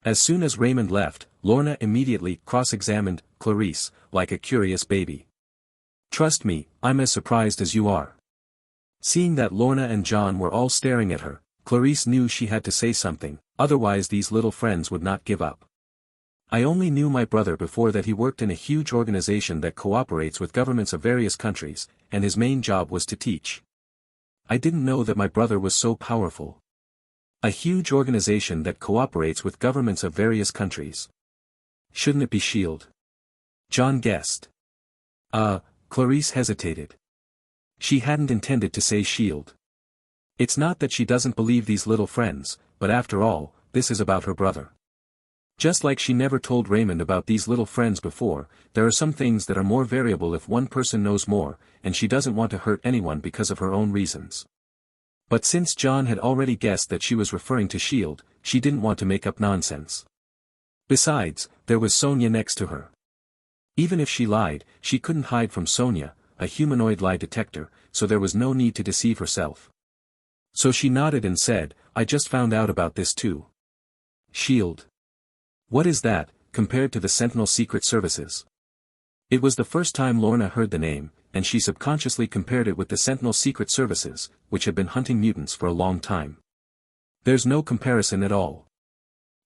As soon as Raymond left, Lorna immediately cross-examined Clarice, like a curious baby. Trust me, I'm as surprised as you are. Seeing that Lorna and John were all staring at her, Clarice knew she had to say something, otherwise these little friends would not give up. I only knew my brother before that he worked in a huge organization that cooperates with governments of various countries, and his main job was to teach. I didn't know that my brother was so powerful. A huge organization that cooperates with governments of various countries. Shouldn't it be S.H.I.E.L.D.? John guessed. Clarice hesitated. She hadn't intended to say S.H.I.E.L.D. It's not that she doesn't believe these little friends, but after all, this is about her brother. Just like she never told Raymond about these little friends before, there are some things that are more variable if one person knows more, and she doesn't want to hurt anyone because of her own reasons. But since John had already guessed that she was referring to S.H.I.E.L.D., she didn't want to make up nonsense. Besides, there was Sonia next to her. Even if she lied, she couldn't hide from Sonia, a humanoid lie detector, so there was no need to deceive herself. So she nodded and said, I just found out about this too. S.H.I.E.L.D. What is that, compared to the Sentinel Secret Services? It was the first time Lorna heard the name, and she subconsciously compared it with the Sentinel Secret Services, which had been hunting mutants for a long time. There's no comparison at all.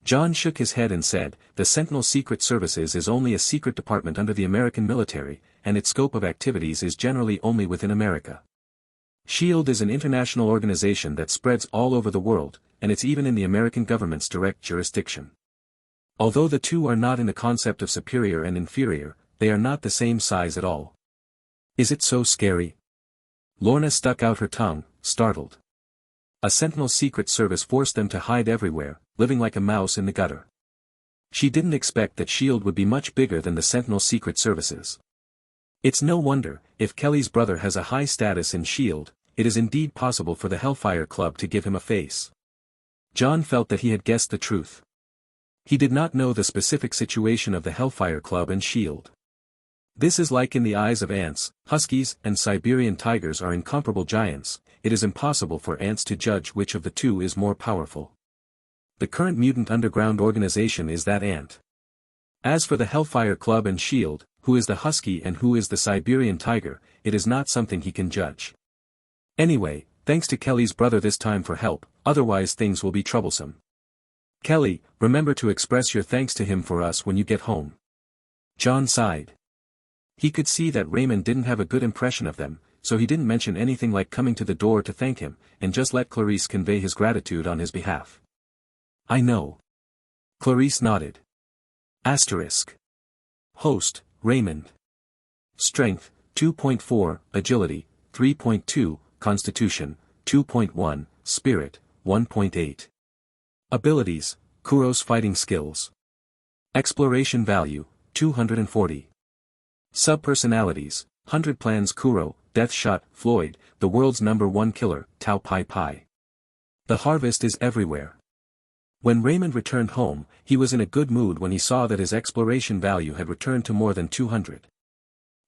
John shook his head and said, the Sentinel Secret Services is only a secret department under the American military, and its scope of activities is generally only within America. S.H.I.E.L.D. is an international organization that spreads all over the world, and it's even in the American government's direct jurisdiction. Although the two are not in the concept of superior and inferior, they are not the same size at all. Is it so scary? Lorna stuck out her tongue, startled. A Sentinel Secret Service forced them to hide everywhere, living like a mouse in the gutter. She didn't expect that S.H.I.E.L.D. would be much bigger than the Sentinel Secret Services. It's no wonder, if Kelly's brother has a high status in S.H.I.E.L.D., it is indeed possible for the Hellfire Club to give him a face. John felt that he had guessed the truth. He did not know the specific situation of the Hellfire Club and S.H.I.E.L.D. This is like in the eyes of ants, huskies and Siberian tigers are incomparable giants, it is impossible for ants to judge which of the two is more powerful. The current mutant underground organization is that ant. As for the Hellfire Club and S.H.I.E.L.D., who is the husky and who is the Siberian tiger, it is not something he can judge. Anyway, thanks to Kelly's brother this time for help, otherwise things will be troublesome. Kelly, remember to express your thanks to him for us when you get home. John sighed. He could see that Raymond didn't have a good impression of them, so he didn't mention anything like coming to the door to thank him, and just let Clarice convey his gratitude on his behalf. I know. Clarice nodded. Asterisk. Host, Raymond. Strength, 2.4, Agility, 3.2, Constitution, 2.1, Spirit, 1.8. Abilities, Kuro's fighting skills. Exploration value, 240. Subpersonalities, 100 plans Kuro, Death Shot, Floyd, the world's #1 killer, Tau Pai Pai. The harvest is everywhere. When Raymond returned home, he was in a good mood when he saw that his exploration value had returned to more than 200.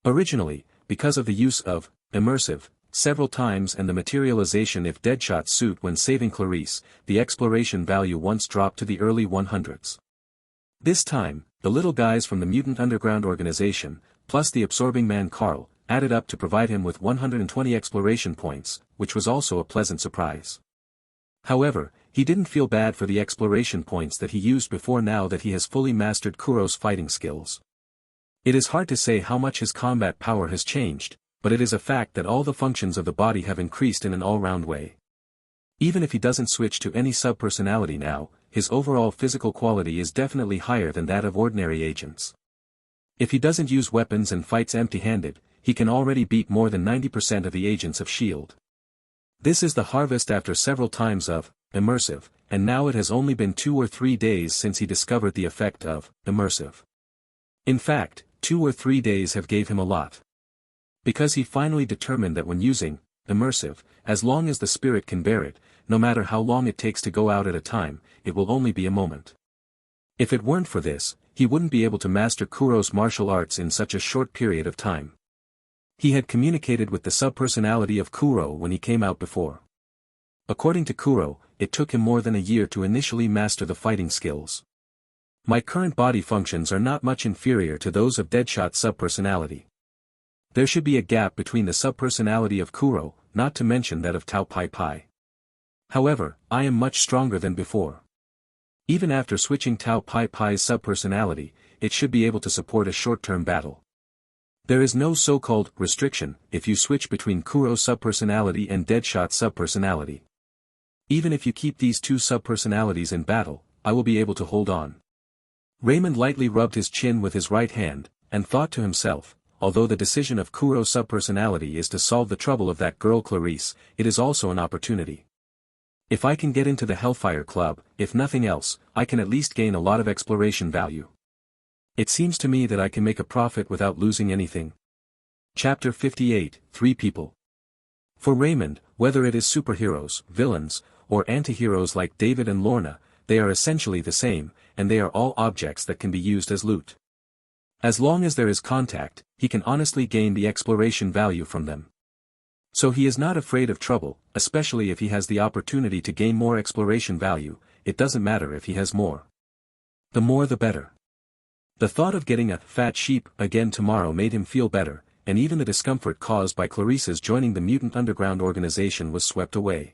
Originally, because of the use of immersive several times and the materialization if Deadshot suit when saving Clarice, the exploration value once dropped to the early 100s. This time, the little guys from the Mutant Underground organization, plus the absorbing man Carl, added up to provide him with 120 exploration points, which was also a pleasant surprise. However, he didn't feel bad for the exploration points that he used before now that he has fully mastered Kuro's fighting skills. It is hard to say how much his combat power has changed, but it is a fact that all the functions of the body have increased in an all-round way. Even if he doesn't switch to any subpersonality now, his overall physical quality is definitely higher than that of ordinary agents. If he doesn't use weapons and fights empty-handed, he can already beat more than 90% of the agents of S.H.I.E.L.D. This is the harvest after several times of immersive, and now it has only been 2 or 3 days since he discovered the effect of immersive. In fact, 2 or 3 days have gave him a lot. Because he finally determined that when using immersive, as long as the spirit can bear it, no matter how long it takes to go out at a time, it will only be a moment. If it weren't for this, he wouldn't be able to master Kuro's martial arts in such a short period of time. He had communicated with the subpersonality of Kuro when he came out before. According to Kuro, it took him more than a year to initially master the fighting skills. My current body functions are not much inferior to those of Deadshot subpersonality. There should be a gap between the subpersonality of Kuro, not to mention that of Tao Pai Pai. However, I am much stronger than before. Even after switching Tao Pai Pai's subpersonality, it should be able to support a short-term battle. There is no so-called restriction if you switch between Kuro's subpersonality and Deadshot's subpersonality. Even if you keep these two subpersonalities in battle, I will be able to hold on. Raymond lightly rubbed his chin with his right hand, and thought to himself, although the decision of Kuro's subpersonality is to solve the trouble of that girl Clarice, it is also an opportunity. If I can get into the Hellfire Club, if nothing else, I can at least gain a lot of exploration value. It seems to me that I can make a profit without losing anything. Chapter 58, 3 People. For Raymond, whether it is superheroes, villains, or antiheroes like David and Lorna, they are essentially the same, and they are all objects that can be used as loot. As long as there is contact, he can honestly gain the exploration value from them. So he is not afraid of trouble, especially if he has the opportunity to gain more exploration value. It doesn't matter if he has more. The more the better. The thought of getting a fat sheep again tomorrow made him feel better, and even the discomfort caused by Clarice's joining the Mutant Underground organization was swept away.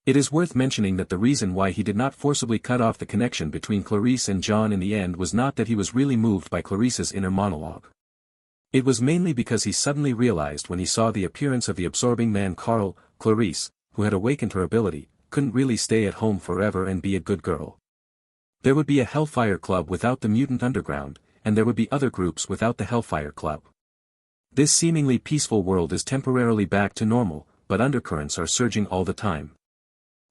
It is worth mentioning that the reason why he did not forcibly cut off the connection between Clarice and John in the end was not that he was really moved by Clarice's inner monologue. It was mainly because he suddenly realized when he saw the appearance of the absorbing man Carl, Clarice, who had awakened her ability, couldn't really stay at home forever and be a good girl. There would be a Hellfire Club without the Mutant Underground, and there would be other groups without the Hellfire Club. This seemingly peaceful world is temporarily back to normal, but undercurrents are surging all the time.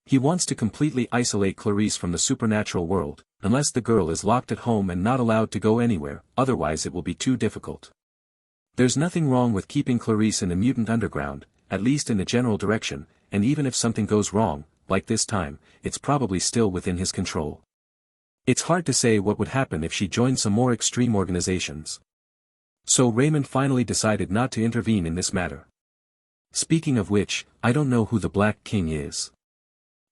He wants to completely isolate Clarice from the supernatural world, unless the girl is locked at home and not allowed to go anywhere, otherwise it will be too difficult. There's nothing wrong with keeping Clarice in the Mutant Underground, at least in the general direction, and even if something goes wrong, like this time, it's probably still within his control. It's hard to say what would happen if she joined some more extreme organizations. So Raymond finally decided not to intervene in this matter. Speaking of which, I don't know who the Black King is.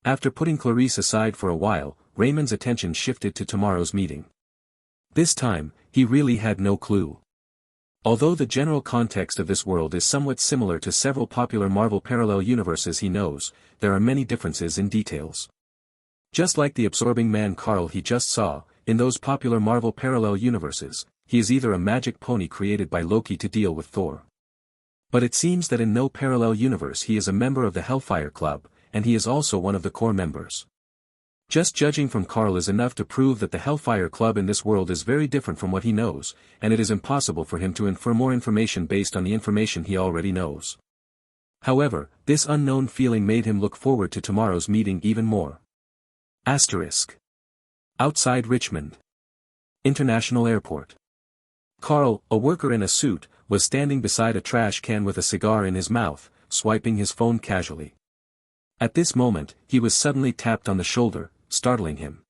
After putting Clarice aside for a while, Raymond's attention shifted to tomorrow's meeting. This time, he really had no clue. Although the general context of this world is somewhat similar to several popular Marvel parallel universes he knows, there are many differences in details. Just like the absorbing man Carl he just saw, in those popular Marvel parallel universes, he is either a magic pony created by Loki to deal with Thor. But it seems that in no parallel universe he is a member of the Hellfire Club, and he is also one of the core members. Just judging from Carl is enough to prove that the Hellfire Club in this world is very different from what he knows, and it is impossible for him to infer more information based on the information he already knows. However, this unknown feeling made him look forward to tomorrow's meeting even more. Asterisk. Outside Richmond International Airport. Carl, a worker in a suit, was standing beside a trash can with a cigar in his mouth, swiping his phone casually. At this moment, he was suddenly tapped on the shoulder, startling him.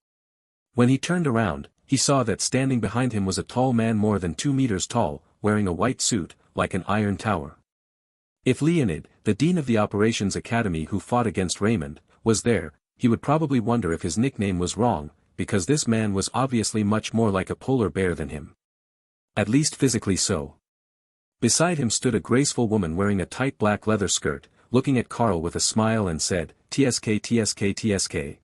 When he turned around, he saw that standing behind him was a tall man more than 2 meters tall, wearing a white suit, like an iron tower. If Leonid, the dean of the Operations Academy who fought against Raymond, was there, he would probably wonder if his nickname was wrong, because this man was obviously much more like a polar bear than him. At least physically so. Beside him stood a graceful woman wearing a tight black leather skirt, looking at Carl with a smile and said, "TSK TSK TSK.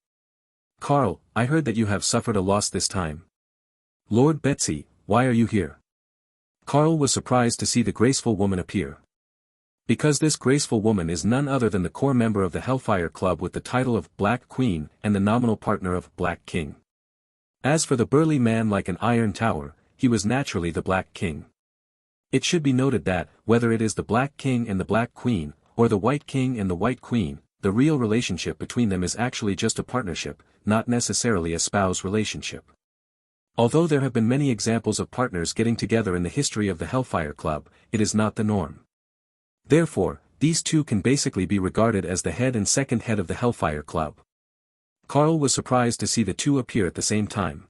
Carl, I heard that you have suffered a loss this time. Lord Betsy, why are you here?" Carl was surprised to see the graceful woman appear. Because this graceful woman is none other than the core member of the Hellfire Club with the title of Black Queen and the nominal partner of Black King. As for the burly man like an iron tower, he was naturally the Black King. It should be noted that, whether it is the Black King and the Black Queen, or the White King and the White Queen, the real relationship between them is actually just a partnership, not necessarily a spouse relationship. Although there have been many examples of partners getting together in the history of the Hellfire Club, it is not the norm. Therefore, these two can basically be regarded as the head and second head of the Hellfire Club. Carl was surprised to see the two appear at the same time.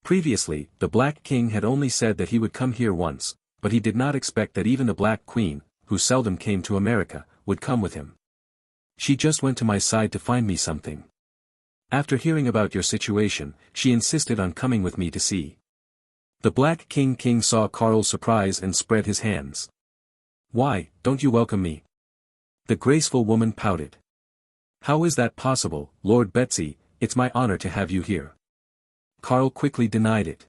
Previously, the Black King had only said that he would come here once, but he did not expect that even the Black Queen, who seldom came to America, would come with him. She just went to my side to find me something. After hearing about your situation, she insisted on coming with me to see. The Black King saw Carl's surprise and spread his hands. Why, don't you welcome me? The graceful woman pouted. How is that possible, Lord Betsy? It's my honor to have you here. Carl quickly denied it.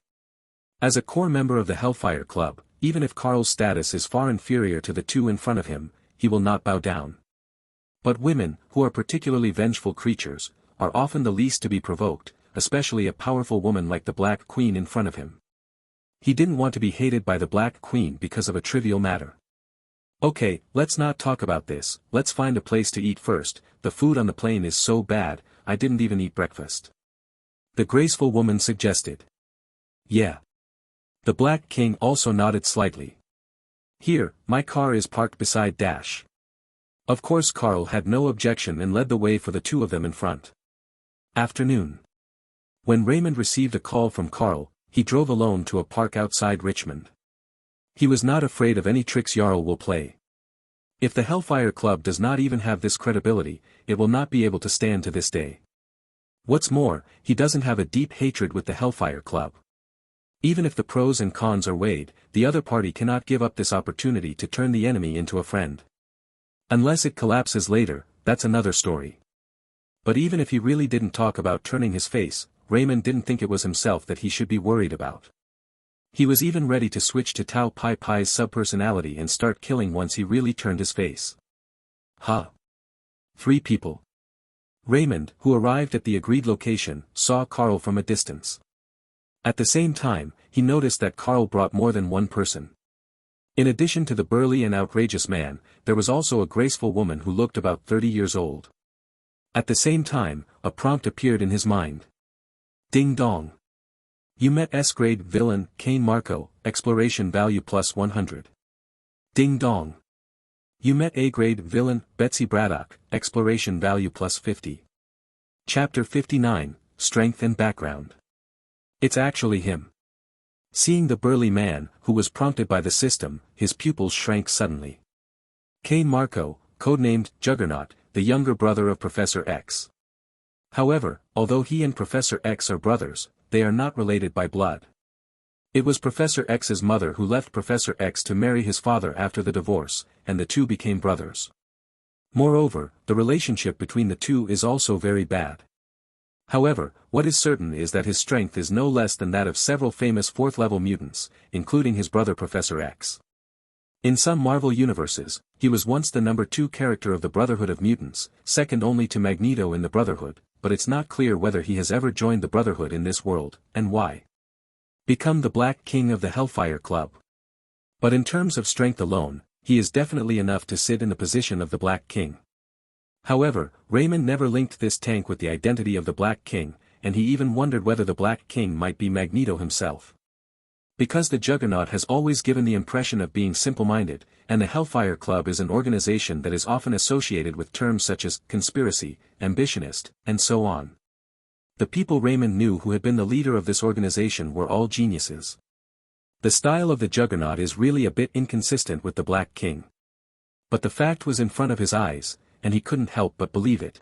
As a core member of the Hellfire Club, even if Carl's status is far inferior to the two in front of him, he will not bow down. But women, who are particularly vengeful creatures, are often the least to be provoked, especially a powerful woman like the Black Queen in front of him. He didn't want to be hated by the Black Queen because of a trivial matter. Okay, let's not talk about this, let's find a place to eat first. The food on the plane is so bad, I didn't even eat breakfast. The graceful woman suggested. Yeah. The Black King also nodded slightly. Here, my car is parked beside Dash. Of course Carl had no objection and led the way for the two of them in front. Afternoon. When Raymond received a call from Carl, he drove alone to a park outside Richmond. He was not afraid of any tricks Jarl will play. If the Hellfire Club does not even have this credibility, it will not be able to stand to this day. What's more, he doesn't have a deep hatred with the Hellfire Club. Even if the pros and cons are weighed, the other party cannot give up this opportunity to turn the enemy into a friend. Unless it collapses later, that's another story. But even if he really didn't talk about turning his face, Raymond didn't think it was himself that he should be worried about. He was even ready to switch to Tao Pai Pai's subpersonality and start killing once he really turned his face. Huh. 3 people. Raymond, who arrived at the agreed location, saw Carl from a distance. At the same time, he noticed that Carl brought more than one person. In addition to the burly and outrageous man, there was also a graceful woman who looked about 30 years old. At the same time, a prompt appeared in his mind. Ding dong. You met S-grade villain, Kane Marco, exploration value plus 100. Ding dong. You met A-grade villain, Betsy Braddock, exploration value plus 50. Chapter 59, Strength and Background. It's actually him. Seeing the burly man, who was prompted by the system, his pupils shrank suddenly. Kane Marco, codenamed Juggernaut, the younger brother of Professor X. However, although he and Professor X are brothers, they are not related by blood. It was Professor X's mother who left Professor X to marry his father after the divorce, and the two became brothers. Moreover, the relationship between the two is also very bad. However, what is certain is that his strength is no less than that of several famous 4th-level mutants, including his brother Professor X. In some Marvel universes, he was once the number 2 character of the Brotherhood of Mutants, second only to Magneto in the Brotherhood, but it's not clear whether he has ever joined the Brotherhood in this world, and why. Become the Black King of the Hellfire Club. But in terms of strength alone, he is definitely enough to sit in the position of the Black King. However, Raymond never linked this tank with the identity of the Black King, and he even wondered whether the Black King might be Magneto himself. Because the Juggernaut has always given the impression of being simple-minded, and the Hellfire Club is an organization that is often associated with terms such as conspiracy, ambitionist, and so on. The people Raymond knew who had been the leader of this organization were all geniuses. The style of the Juggernaut is really a bit inconsistent with the Black King. But the fact was in front of his eyes, and he couldn't help but believe it.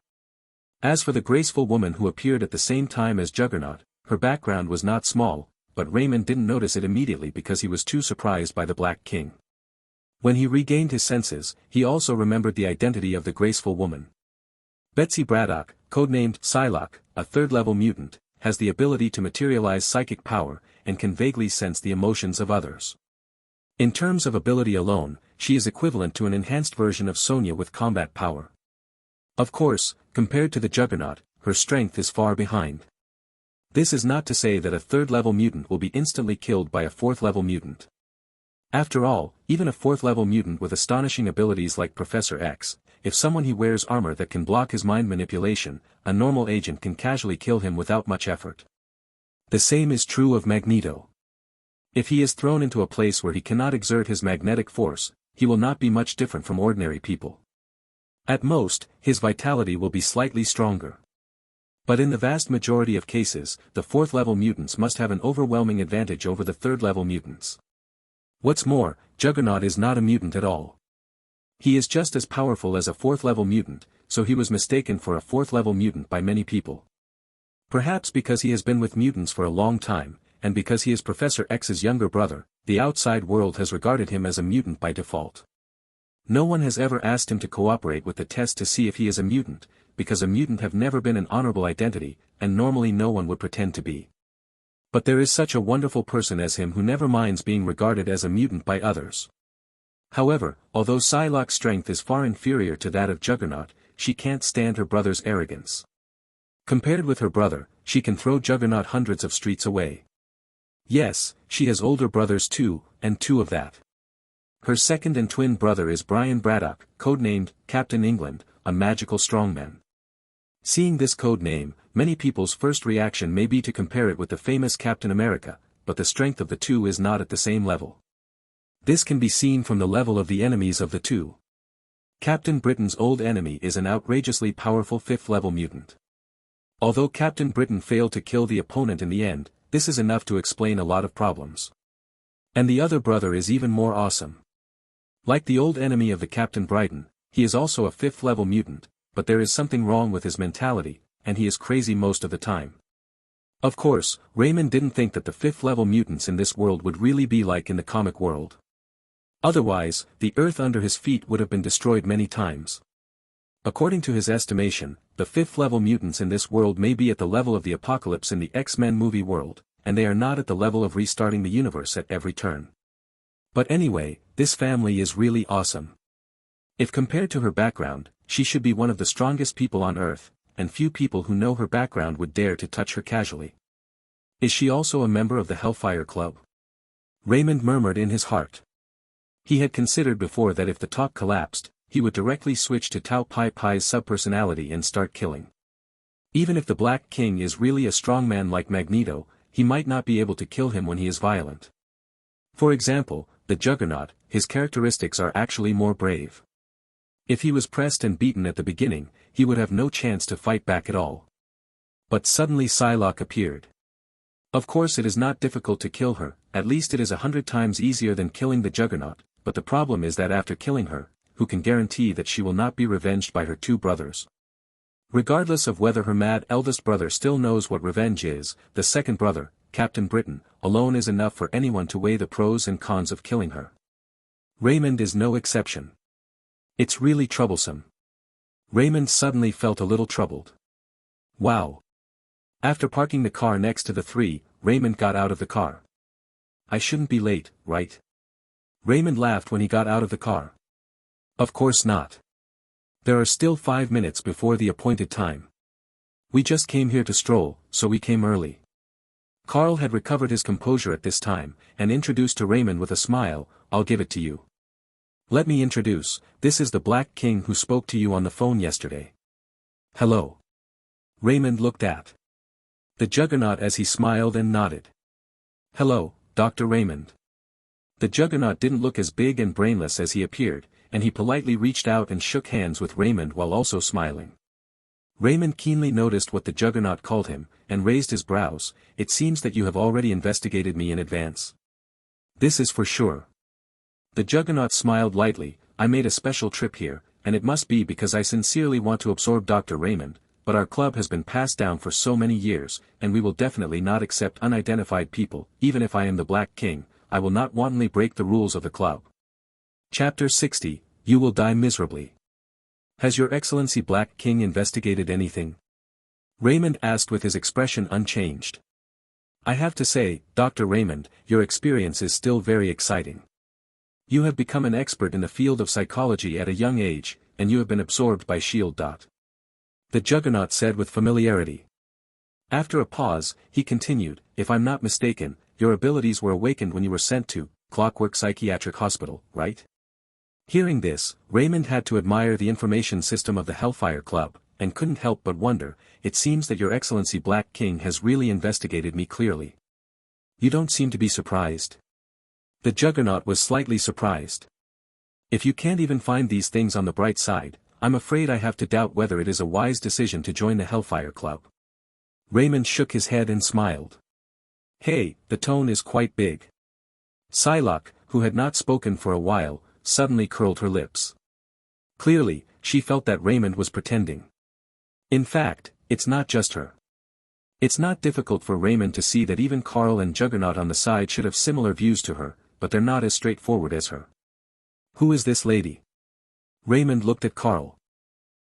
As for the graceful woman who appeared at the same time as Juggernaut, her background was not small, but Raymond didn't notice it immediately because he was too surprised by the Black King. When he regained his senses, he also remembered the identity of the graceful woman. Betsy Braddock, codenamed Psylocke, a 3rd-level mutant, has the ability to materialize psychic power, and can vaguely sense the emotions of others. In terms of ability alone, she is equivalent to an enhanced version of Sonya with combat power. Of course, compared to the Juggernaut, her strength is far behind. This is not to say that a 3rd-level mutant will be instantly killed by a 4th-level mutant. After all, even a 4th-level mutant with astonishing abilities like Professor X, if someone he wears armor that can block his mind manipulation, a normal agent can casually kill him without much effort. The same is true of Magneto. If he is thrown into a place where he cannot exert his magnetic force, he will not be much different from ordinary people. At most, his vitality will be slightly stronger. But in the vast majority of cases, the 4th-level mutants must have an overwhelming advantage over the 3rd-level mutants. What's more, Juggernaut is not a mutant at all. He is just as powerful as a 4th-level mutant, so he was mistaken for a 4th-level mutant by many people. Perhaps because he has been with mutants for a long time, and because he is Professor X's younger brother, the outside world has regarded him as a mutant by default. No one has ever asked him to cooperate with the test to see if he is a mutant, because a mutant have never been an honorable identity, and normally no one would pretend to be. But there is such a wonderful person as him who never minds being regarded as a mutant by others. However, although Psylocke's strength is far inferior to that of Juggernaut, she can't stand her brother's arrogance. Compared with her brother, she can throw Juggernaut hundreds of streets away. Yes, she has older brothers too, and 2 of that. Her second and twin brother is Brian Braddock, codenamed Captain England, a magical strongman. Seeing this code name, many people's first reaction may be to compare it with the famous Captain America, but the strength of the 2 is not at the same level. This can be seen from the level of the enemies of the 2. Captain Britain's old enemy is an outrageously powerful 5th-level mutant. Although Captain Britain failed to kill the opponent in the end, this is enough to explain a lot of problems. And the other brother is even more awesome. Like the old enemy of the Captain Britain, he is also a 5th-level mutant, but there is something wrong with his mentality, and he is crazy most of the time. Of course, Raymond didn't think that the 5th-level mutants in this world would really be like in the comic world. Otherwise, the earth under his feet would have been destroyed many times. According to his estimation, the 5th-level mutants in this world may be at the level of the apocalypse in the X-Men movie world, and they are not at the level of restarting the universe at every turn. But anyway, this family is really awesome. If compared to her background, she should be one of the strongest people on Earth, and few people who know her background would dare to touch her casually. Is she also a member of the Hellfire Club? Raymond murmured in his heart. He had considered before that if the talk collapsed, he would directly switch to Tao Pai Pai's subpersonality and start killing. Even if the Black King is really a strongman like Magneto, he might not be able to kill him when he is violent. For example, the Juggernaut, his characteristics are actually more brave. If he was pressed and beaten at the beginning, he would have no chance to fight back at all. But suddenly Psylocke appeared. Of course it is not difficult to kill her, at least it is 100 times easier than killing the Juggernaut, but the problem is that after killing her, who can guarantee that she will not be revenged by her 2 brothers? Regardless of whether her mad eldest brother still knows what revenge is, the second brother, Captain Britain, alone is enough for anyone to weigh the pros and cons of killing her. Raymond is no exception. It's really troublesome. Raymond suddenly felt a little troubled. Wow. After parking the car next to the 3, Raymond got out of the car. I shouldn't be late, right? Raymond laughed when he got out of the car. Of course not. There are still 5 minutes before the appointed time. We just came here to stroll, so we came early. Carl had recovered his composure at this time, and introduced to Raymond with a smile, I'll give it to you. Let me introduce, this is the Black King who spoke to you on the phone yesterday. Hello. Raymond looked at the Juggernaut as he smiled and nodded. Hello, Dr. Raymond. The Juggernaut didn't look as big and brainless as he appeared, and he politely reached out and shook hands with Raymond while also smiling. Raymond keenly noticed what the Juggernaut called him, and raised his brows, it seems that you have already investigated me in advance. This is for sure. The Juggernaut smiled lightly, I made a special trip here, and it must be because I sincerely want to absorb Dr. Raymond, but our club has been passed down for so many years, and we will definitely not accept unidentified people, even if I am the Black King, I will not wantonly break the rules of the club. Chapter 60, You Will Die Miserably. Has Your Excellency Black King investigated anything? Raymond asked with his expression unchanged. I have to say, Dr. Raymond, your experience is still very exciting. You have become an expert in the field of psychology at a young age, and you have been absorbed by S.H.I.E.L.D. The Juggernaut said with familiarity. After a pause, he continued, if I'm not mistaken, your abilities were awakened when you were sent to Clockwork Psychiatric Hospital, right? Hearing this, Raymond had to admire the information system of the Hellfire Club, and couldn't help but wonder, it seems that Your Excellency Black King has really investigated me clearly. You don't seem to be surprised. The Juggernaut was slightly surprised. If you can't even find these things on the bright side, I'm afraid I have to doubt whether it is a wise decision to join the Hellfire Club. Raymond shook his head and smiled. Hey, the tone is quite big. Psylocke, who had not spoken for a while, suddenly curled her lips. Clearly, she felt that Raymond was pretending. In fact, it's not just her. It's not difficult for Raymond to see that even Carl and Juggernaut on the side should have similar views to her, but they're not as straightforward as her. Who is this lady? Raymond looked at Carl.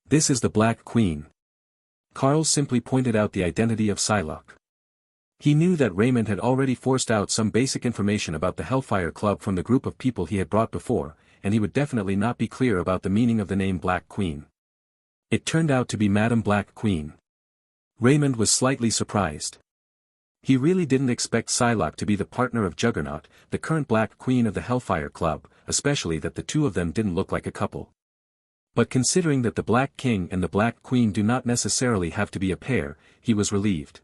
This is the Black Queen. Carl simply pointed out the identity of Psylocke. He knew that Raymond had already forced out some basic information about the Hellfire Club from the group of people he had brought before, and he would definitely not be clear about the meaning of the name Black Queen. It turned out to be Madame Black Queen. Raymond was slightly surprised. He really didn't expect Psylocke to be the partner of Juggernaut, the current Black Queen of the Hellfire Club, especially that the two of them didn't look like a couple. But considering that the Black King and the Black Queen do not necessarily have to be a pair, he was relieved.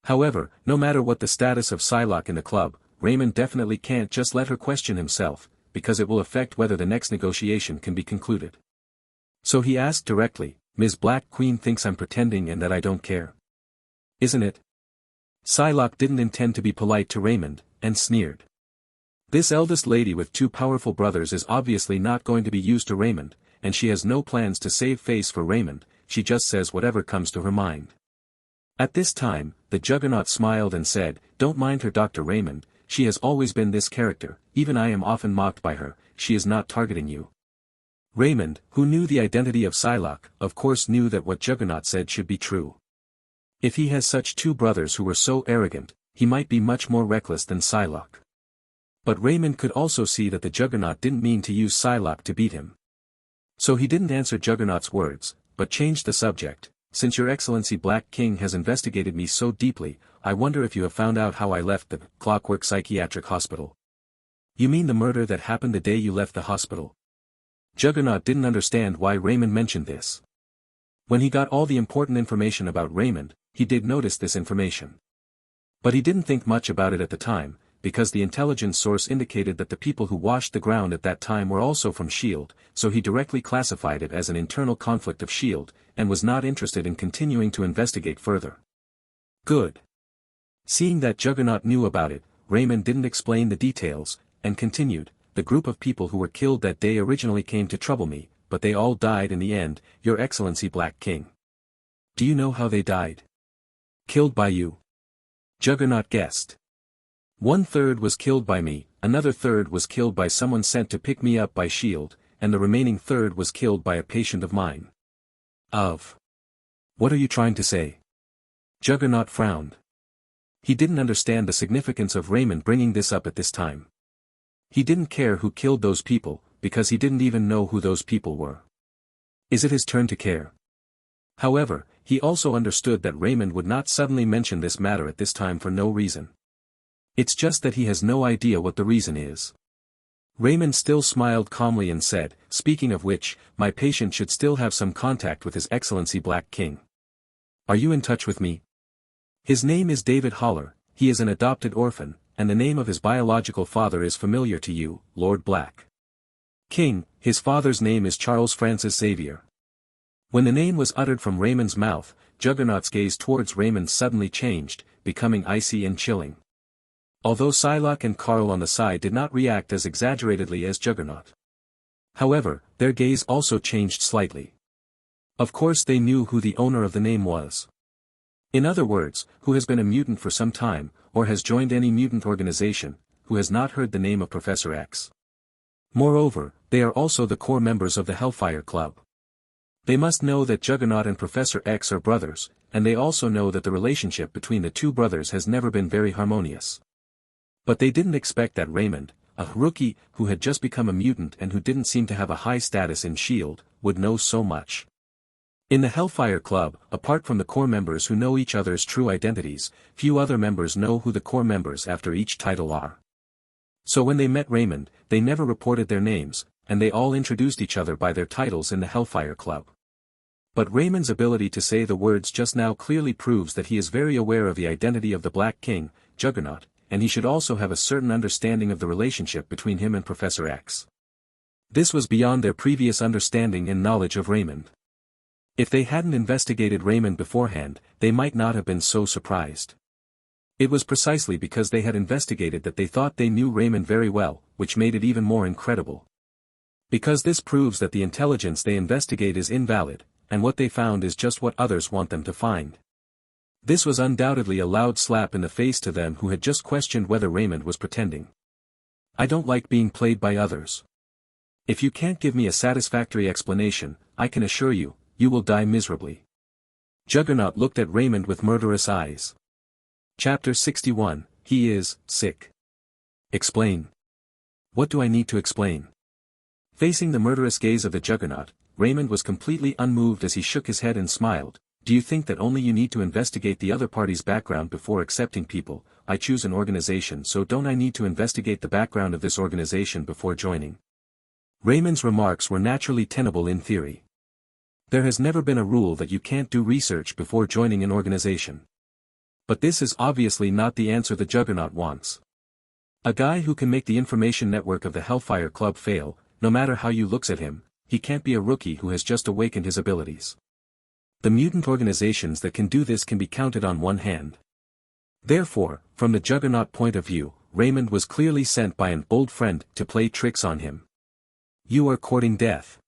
However, no matter what the status of Psylocke in the club, Raymond definitely can't just let her question himself, because it will affect whether the next negotiation can be concluded. So he asked directly, Ms. Black Queen thinks I'm pretending and that I don't care. Isn't it? Psylocke didn't intend to be polite to Raymond, and sneered. This eldest lady with two powerful brothers is obviously not going to be used to Raymond, and she has no plans to save face for Raymond, she just says whatever comes to her mind. At this time, the Juggernaut smiled and said, Don't mind her, Dr. Raymond, she has always been this character, even I am often mocked by her, she is not targeting you. Raymond, who knew the identity of Psylocke, of course knew that what Juggernaut said should be true. If he has such two brothers who were so arrogant, he might be much more reckless than Psylocke. But Raymond could also see that the Juggernaut didn't mean to use Psylocke to beat him. So he didn't answer Juggernaut's words, but changed the subject. Since Your Excellency Black King has investigated me so deeply, I wonder if you have found out how I left the Clockwork Psychiatric Hospital. You mean the murder that happened the day you left the hospital? Juggernaut didn't understand why Raymond mentioned this. When he got all the important information about Raymond, he did notice this information. But he didn't think much about it at the time, because the intelligence source indicated that the people who washed the ground at that time were also from S.H.I.E.L.D., so he directly classified it as an internal conflict of S.H.I.E.L.D., and was not interested in continuing to investigate further. Good. Seeing that Juggernaut knew about it, Raymond didn't explain the details, and continued, The group of people who were killed that day originally came to trouble me, but they all died in the end, Your Excellency Black King. Do you know how they died? Killed by you. Juggernaut guessed. 1/3 was killed by me, another third was killed by someone sent to pick me up by S.H.I.E.L.D., and the remaining third was killed by a patient of mine. What are you trying to say? Juggernaut frowned. He didn't understand the significance of Raymond bringing this up at this time. He didn't care who killed those people, because he didn't even know who those people were. Is it his turn to care? However, he also understood that Raymond would not suddenly mention this matter at this time for no reason. It's just that he has no idea what the reason is. Raymond still smiled calmly and said, Speaking of which, my patient should still have some contact with His Excellency Black King. Are you in touch with me? His name is David Holler, he is an adopted orphan, and the name of his biological father is familiar to you, Lord Black King. His father's name is Charles Francis Xavier. When the name was uttered from Raymond's mouth, Juggernaut's gaze towards Raymond suddenly changed, becoming icy and chilling. Although Psylocke and Carl on the side did not react as exaggeratedly as Juggernaut. However, their gaze also changed slightly. Of course they knew who the owner of the name was. In other words, who has been a mutant for some time, or has joined any mutant organization, who has not heard the name of Professor X. Moreover, they are also the core members of the Hellfire Club. They must know that Juggernaut and Professor X are brothers, and they also know that the relationship between the two brothers has never been very harmonious. But they didn't expect that Raymond, a rookie who had just become a mutant and who didn't seem to have a high status in S.H.I.E.L.D., would know so much. In the Hellfire Club, apart from the core members who know each other's true identities, few other members know who the core members after each title are. So when they met Raymond, they never reported their names, and they all introduced each other by their titles in the Hellfire Club. But Raymond's ability to say the words just now clearly proves that he is very aware of the identity of the Black King, Juggernaut, and he should also have a certain understanding of the relationship between him and Professor X. This was beyond their previous understanding and knowledge of Raymond. If they hadn't investigated Raymond beforehand, they might not have been so surprised. It was precisely because they had investigated that they thought they knew Raymond very well, which made it even more incredible. Because this proves that the intelligence they investigate is invalid, and what they found is just what others want them to find. This was undoubtedly a loud slap in the face to them who had just questioned whether Raymond was pretending. I don't like being played by others. If you can't give me a satisfactory explanation, I can assure you, you will die miserably. Juggernaut looked at Raymond with murderous eyes. Chapter 61, He is sick. Explain. What do I need to explain? Facing the murderous gaze of the Juggernaut, Raymond was completely unmoved as he shook his head and smiled. Do you think that only you need to investigate the other party's background before accepting people? I choose an organization, so don't I need to investigate the background of this organization before joining? Raymond's remarks were naturally tenable in theory. There has never been a rule that you can't do research before joining an organization. But this is obviously not the answer the Juggernaut wants. A guy who can make the information network of the Hellfire Club fail, no matter how you looks at him, he can't be a rookie who has just awakened his abilities. The mutant organizations that can do this can be counted on one hand. Therefore, from the Juggernaut point of view, Raymond was clearly sent by an old friend to play tricks on him. You are courting death.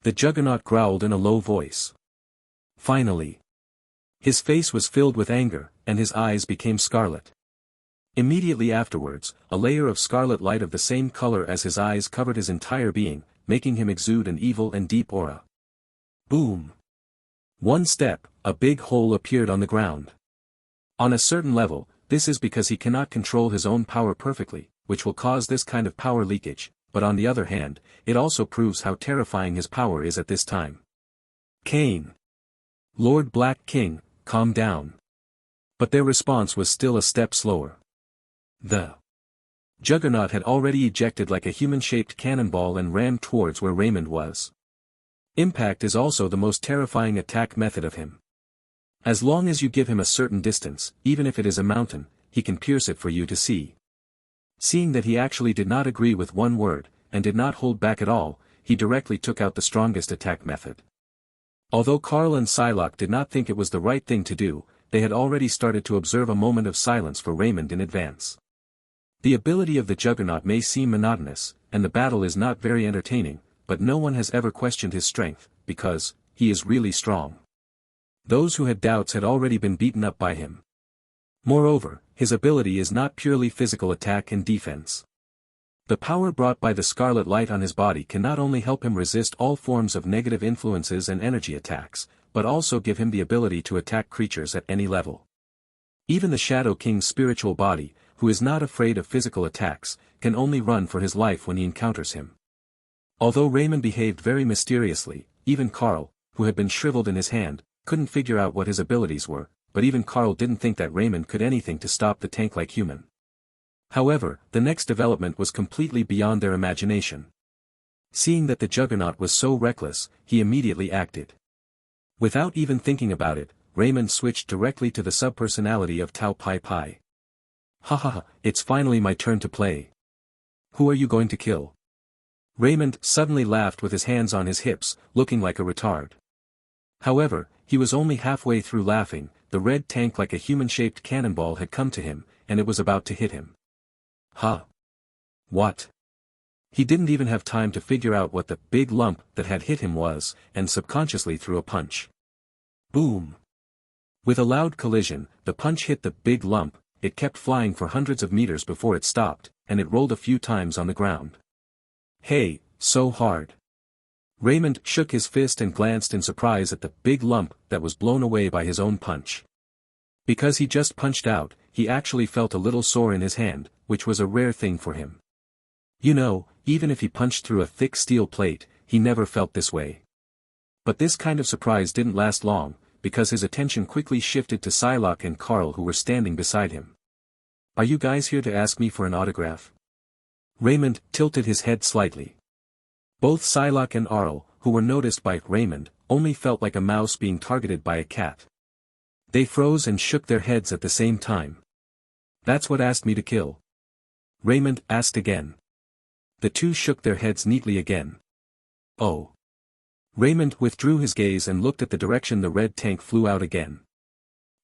The Juggernaut growled in a low voice. Finally. His face was filled with anger, and his eyes became scarlet. Immediately afterwards, a layer of scarlet light of the same color as his eyes covered his entire being, making him exude an evil and deep aura. Boom! One step, a big hole appeared on the ground. On a certain level, this is because he cannot control his own power perfectly, which will cause this kind of power leakage, but on the other hand, it also proves how terrifying his power is at this time. Cain! Lord Black King, calm down. But their response was still a step slower. The Juggernaut had already ejected like a human-shaped cannonball and ran towards where Raymond was. Impact is also the most terrifying attack method of him. As long as you give him a certain distance, even if it is a mountain, he can pierce it for you to see. Seeing that he actually did not agree with one word, and did not hold back at all, he directly took out the strongest attack method. Although Carl and Psylocke did not think it was the right thing to do, they had already started to observe a moment of silence for Raymond in advance. The ability of the Juggernaut may seem monotonous, and the battle is not very entertaining, but no one has ever questioned his strength, because he is really strong. Those who had doubts had already been beaten up by him. Moreover, his ability is not purely physical attack and defense. The power brought by the scarlet light on his body can not only help him resist all forms of negative influences and energy attacks, but also give him the ability to attack creatures at any level. Even the Shadow King's spiritual body, who is not afraid of physical attacks, can only run for his life when he encounters him. Although Raymond behaved very mysteriously, even Carl, who had been shriveled in his hand, couldn't figure out what his abilities were, but even Carl didn't think that Raymond could anything to stop the tank-like human. However, the next development was completely beyond their imagination. Seeing that the Juggernaut was so reckless, he immediately acted. Without even thinking about it, Raymond switched directly to the subpersonality of Tao Pai Pai. Ha ha ha, it's finally my turn to play. Who are you going to kill? Raymond suddenly laughed with his hands on his hips, looking like a retard. However, he was only halfway through laughing. The red tank like a human-shaped cannonball had come to him, and it was about to hit him. Huh? What? He didn't even have time to figure out what the big lump that had hit him was, and subconsciously threw a punch. Boom! With a loud collision, the punch hit the big lump. It kept flying for hundreds of meters before it stopped, and it rolled a few times on the ground. Hey, so hard. Raymond shook his fist and glanced in surprise at the big lump that was blown away by his own punch. Because he just punched out, he actually felt a little sore in his hand, which was a rare thing for him. You know, even if he punched through a thick steel plate, he never felt this way. But this kind of surprise didn't last long, because his attention quickly shifted to Psylocke and Carl who were standing beside him. Are you guys here to ask me for an autograph? Raymond tilted his head slightly. Both Psylocke and Arl, who were noticed by Raymond, only felt like a mouse being targeted by a cat. They froze and shook their heads at the same time. That's what asked me to kill? Raymond asked again. The two shook their heads neatly again. Oh. Raymond withdrew his gaze and looked at the direction the red tank flew out again.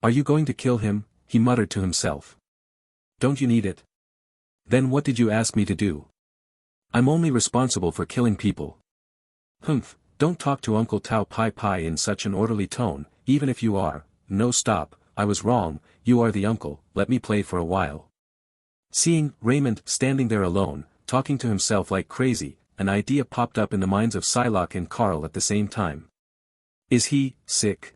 Are you going to kill him? He muttered to himself. Don't you need it? Then what did you ask me to do? I'm only responsible for killing people. Humph, don't talk to Uncle Tao Pai Pai in such an orderly tone, even if you are. No, stop, I was wrong, you are the uncle, let me play for a while. Seeing Raymond standing there alone, talking to himself like crazy, an idea popped up in the minds of Psylocke and Carl at the same time. Is he sick?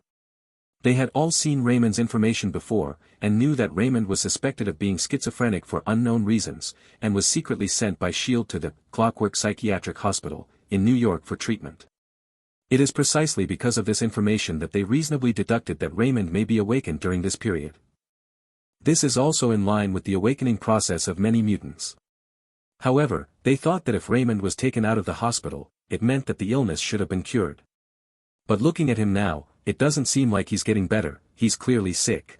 They had all seen Raymond's information before, and knew that Raymond was suspected of being schizophrenic for unknown reasons, and was secretly sent by S.H.I.E.L.D. to the Clockwork Psychiatric Hospital in New York for treatment. It is precisely because of this information that they reasonably deducted that Raymond may be awakened during this period. This is also in line with the awakening process of many mutants. However, they thought that if Raymond was taken out of the hospital, it meant that the illness should have been cured. But looking at him now, it doesn't seem like he's getting better, he's clearly sick.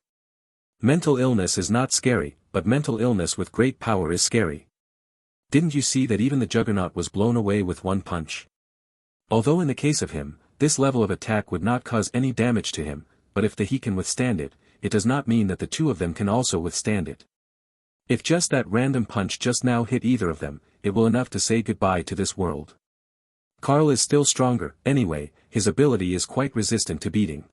Mental illness is not scary, but mental illness with great power is scary. Didn't you see that even the Juggernaut was blown away with one punch? Although in the case of him, this level of attack would not cause any damage to him, but if he can withstand it, it does not mean that the two of them can also withstand it. If just that random punch just now hit either of them, it will enough to say goodbye to this world. Carl is still stronger, anyway, his ability is quite resistant to beating.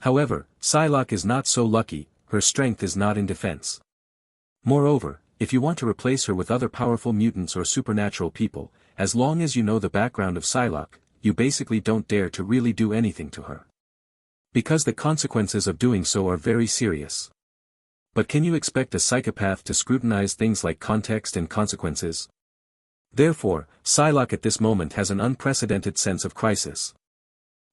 However, Psylocke is not so lucky, her strength is not in defense. Moreover, if you want to replace her with other powerful mutants or supernatural people, as long as you know the background of Psylocke, you basically don't dare to really do anything to her. Because the consequences of doing so are very serious. But can you expect a psychopath to scrutinize things like context and consequences? Therefore, Psylocke at this moment has an unprecedented sense of crisis.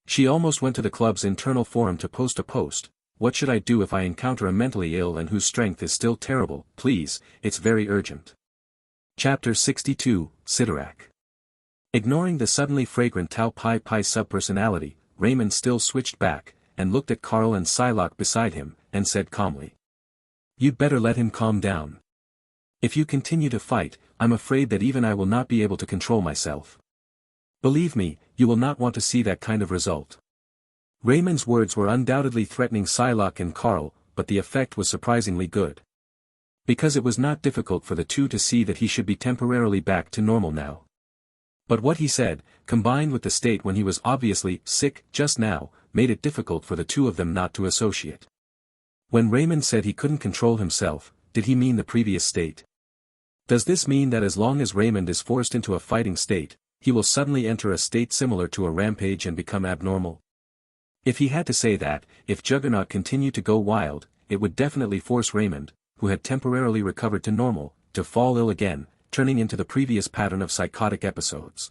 She almost went to the club's internal forum to post a post. What should I do if I encounter a mentally ill and whose strength is still terrible? Please, it's very urgent. Chapter 62, Sidorak. Ignoring the suddenly fragrant Tao Pai Pai subpersonality, Raymond still switched back, and looked at Carl and Psylocke beside him, and said calmly. You'd better let him calm down. If you continue to fight, I'm afraid that even I will not be able to control myself. Believe me, you will not want to see that kind of result. Raymond's words were undoubtedly threatening Psylocke and Carl, but the effect was surprisingly good. Because it was not difficult for the two to see that he should be temporarily back to normal now. But what he said, combined with the state when he was obviously sick just now, made it difficult for the two of them not to associate. When Raymond said he couldn't control himself, did he mean the previous state? Does this mean that as long as Raymond is forced into a fighting state, he will suddenly enter a state similar to a rampage and become abnormal? If he had to say that, if Juggernaut continued to go wild, it would definitely force Raymond, who had temporarily recovered to normal, to fall ill again, turning into the previous pattern of psychotic episodes.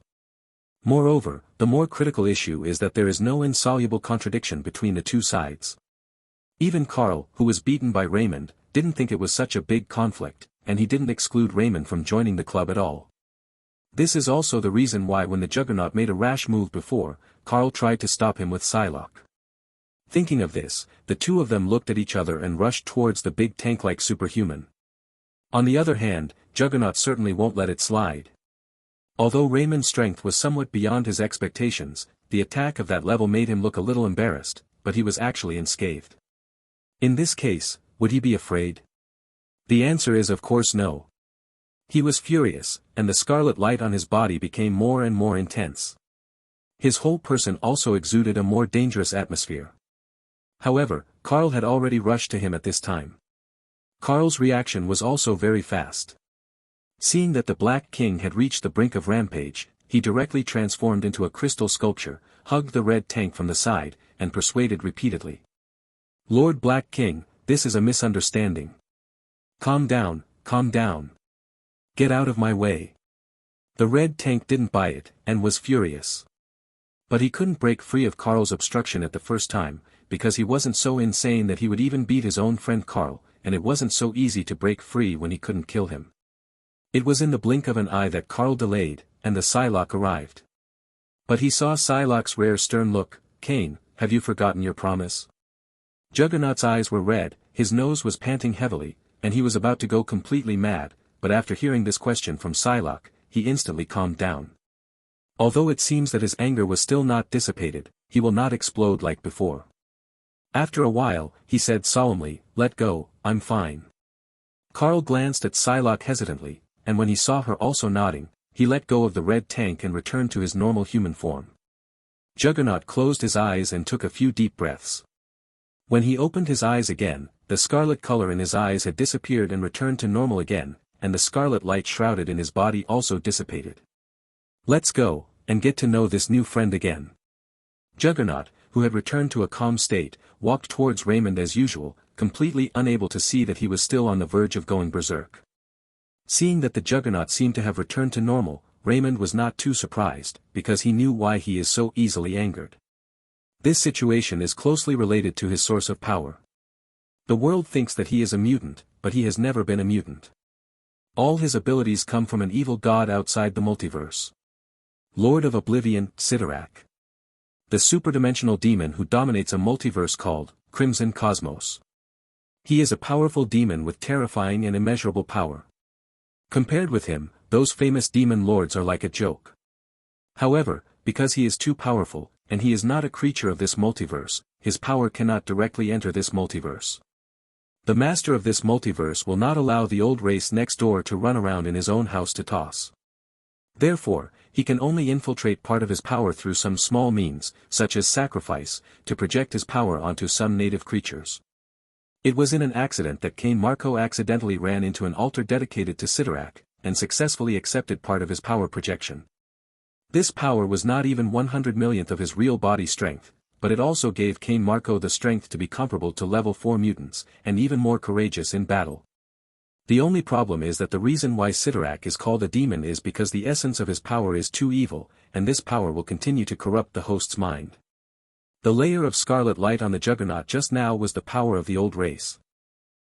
Moreover, the more critical issue is that there is no insoluble contradiction between the two sides. Even Carl, who was beaten by Raymond, didn't think it was such a big conflict, and he didn't exclude Raymond from joining the club at all. This is also the reason why when the Juggernaut made a rash move before, Carl tried to stop him with Psylocke. Thinking of this, the two of them looked at each other and rushed towards the big tank like superhuman. On the other hand, Juggernaut certainly won't let it slide. Although Raymond's strength was somewhat beyond his expectations, the attack of that level made him look a little embarrassed, but he was actually unscathed. In this case, would he be afraid? The answer is of course no. He was furious, and the scarlet light on his body became more and more intense. His whole person also exuded a more dangerous atmosphere. However, Carl had already rushed to him at this time. Carl's reaction was also very fast. Seeing that the Black King had reached the brink of rampage, he directly transformed into a crystal sculpture, hugged the red tank from the side, and persuaded repeatedly. Lord Black King, this is a misunderstanding. Calm down, calm down. Get out of my way. The red tank didn't buy it, and was furious. But he couldn't break free of Carl's obstruction at the first time, because he wasn't so insane that he would even beat his own friend Carl, and it wasn't so easy to break free when he couldn't kill him. It was in the blink of an eye that Carl delayed, and the Psylocke arrived. But he saw Psylocke's rare stern look. Cain, have you forgotten your promise? Juggernaut's eyes were red, his nose was panting heavily, and he was about to go completely mad, but after hearing this question from Psylocke, he instantly calmed down. Although it seems that his anger was still not dissipated, he will not explode like before. After a while, he said solemnly, let go, I'm fine. Carl glanced at Psylocke hesitantly, and when he saw her also nodding, he let go of the red tank and returned to his normal human form. Juggernaut closed his eyes and took a few deep breaths. When he opened his eyes again, the scarlet color in his eyes had disappeared and returned to normal again, and the scarlet light shrouded in his body also dissipated. "Let's go, and get to know this new friend again." Juggernaut, who had returned to a calm state, walked towards Raymond as usual, completely unable to see that he was still on the verge of going berserk. Seeing that the Juggernaut seemed to have returned to normal, Raymond was not too surprised, because he knew why he is so easily angered. This situation is closely related to his source of power. The world thinks that he is a mutant, but he has never been a mutant. All his abilities come from an evil god outside the multiverse. Lord of Oblivion, Sidorak. The superdimensional demon who dominates a multiverse called Crimson Cosmos. He is a powerful demon with terrifying and immeasurable power. Compared with him, those famous demon lords are like a joke. However, because he is too powerful, and he is not a creature of this multiverse, his power cannot directly enter this multiverse. The master of this multiverse will not allow the old race next door to run around in his own house to toss. Therefore, he can only infiltrate part of his power through some small means, such as sacrifice, to project his power onto some native creatures. It was in an accident that Cain Marco accidentally ran into an altar dedicated to Sidorak, and successfully accepted part of his power projection. This power was not even 100 millionth of his real body strength, but it also gave Cain Marco the strength to be comparable to level 4 mutants, and even more courageous in battle. The only problem is that the reason why Sidorak is called a demon is because the essence of his power is too evil, and this power will continue to corrupt the host's mind. The layer of scarlet light on the Juggernaut just now was the power of the old race.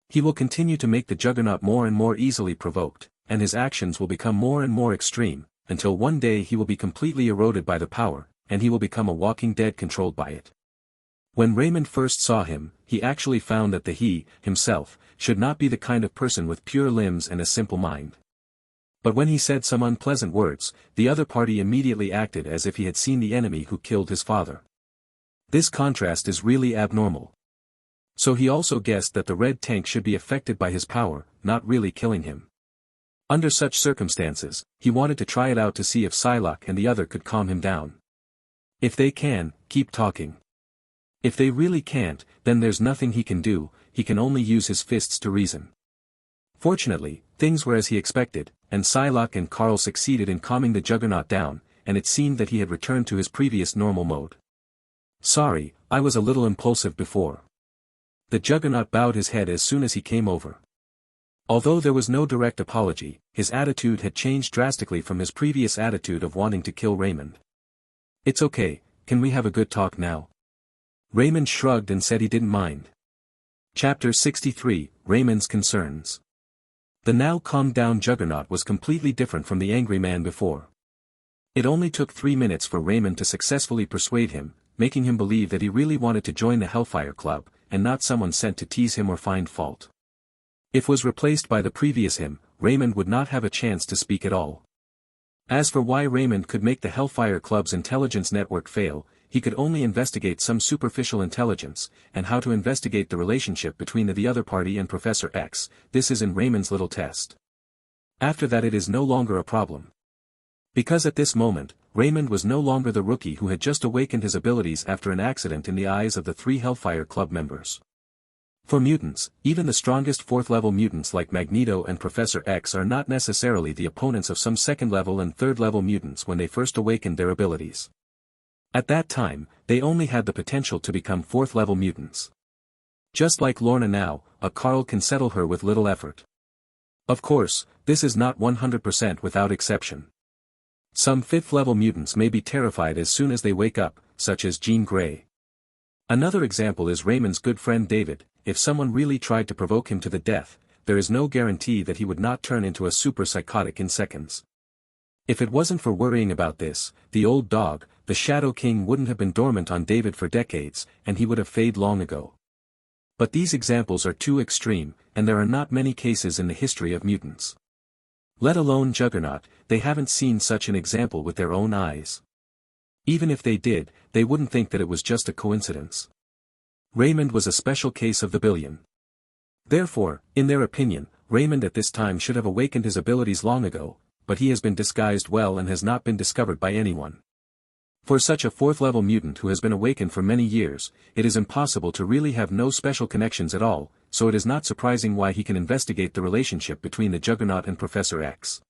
He will continue to make the Juggernaut more and more easily provoked, and his actions will become more and more extreme, until one day he will be completely eroded by the power, and he will become a walking dead controlled by it. When Raymond first saw him, he actually found that he, himself, should not be the kind of person with pure limbs and a simple mind. But when he said some unpleasant words, the other party immediately acted as if he had seen the enemy who killed his father. This contrast is really abnormal. So he also guessed that the red tank should be affected by his power, not really killing him. Under such circumstances, he wanted to try it out to see if Psylocke and the other could calm him down. If they can, keep talking. If they really can't, then there's nothing he can do, he can only use his fists to reason. Fortunately, things were as he expected, and Psylocke and Carl succeeded in calming the Juggernaut down, and it seemed that he had returned to his previous normal mode. "Sorry, I was a little impulsive before." The Juggernaut bowed his head as soon as he came over. Although there was no direct apology, his attitude had changed drastically from his previous attitude of wanting to kill Raymond. "It's okay, can we have a good talk now?" Raymond shrugged and said he didn't mind. Chapter 63, Raymond's Concerns. The now calmed down Juggernaut was completely different from the angry man before. It only took 3 minutes for Raymond to successfully persuade him, making him believe that he really wanted to join the Hellfire Club, and not someone sent to tease him or find fault. If was replaced by the previous him, Raymond would not have a chance to speak at all. As for why Raymond could make the Hellfire Club's intelligence network fail, he could only investigate some superficial intelligence, and how to investigate the relationship between the other party and Professor X, this is in Raymond's little test. After that it is no longer a problem. Because at this moment, Raymond was no longer the rookie who had just awakened his abilities after an accident in the eyes of the 3 Hellfire Club members. For mutants, even the strongest 4th-level mutants like Magneto and Professor X are not necessarily the opponents of some 2nd-level and 3rd-level mutants when they first awakened their abilities. At that time, they only had the potential to become 4th-level mutants. Just like Lorna now, a Carl can settle her with little effort. Of course, this is not 100% without exception. Some 5th-level mutants may be terrified as soon as they wake up, such as Jean Grey. Another example is Raymond's good friend David. If someone really tried to provoke him to the death, there is no guarantee that he would not turn into a super psychotic in seconds. If it wasn't for worrying about this, the old dog, the Shadow King wouldn't have been dormant on David for decades, and he would have faded long ago. But these examples are too extreme, and there are not many cases in the history of mutants. Let alone Juggernaut, they haven't seen such an example with their own eyes. Even if they did, they wouldn't think that it was just a coincidence. Raymond was a special case of the billion. Therefore, in their opinion, Raymond at this time should have awakened his abilities long ago, but he has been disguised well and has not been discovered by anyone. For such a fourth-level mutant who has been awakened for many years, it is impossible to really have no special connections at all, so it is not surprising why he can investigate the relationship between the Juggernaut and Professor X.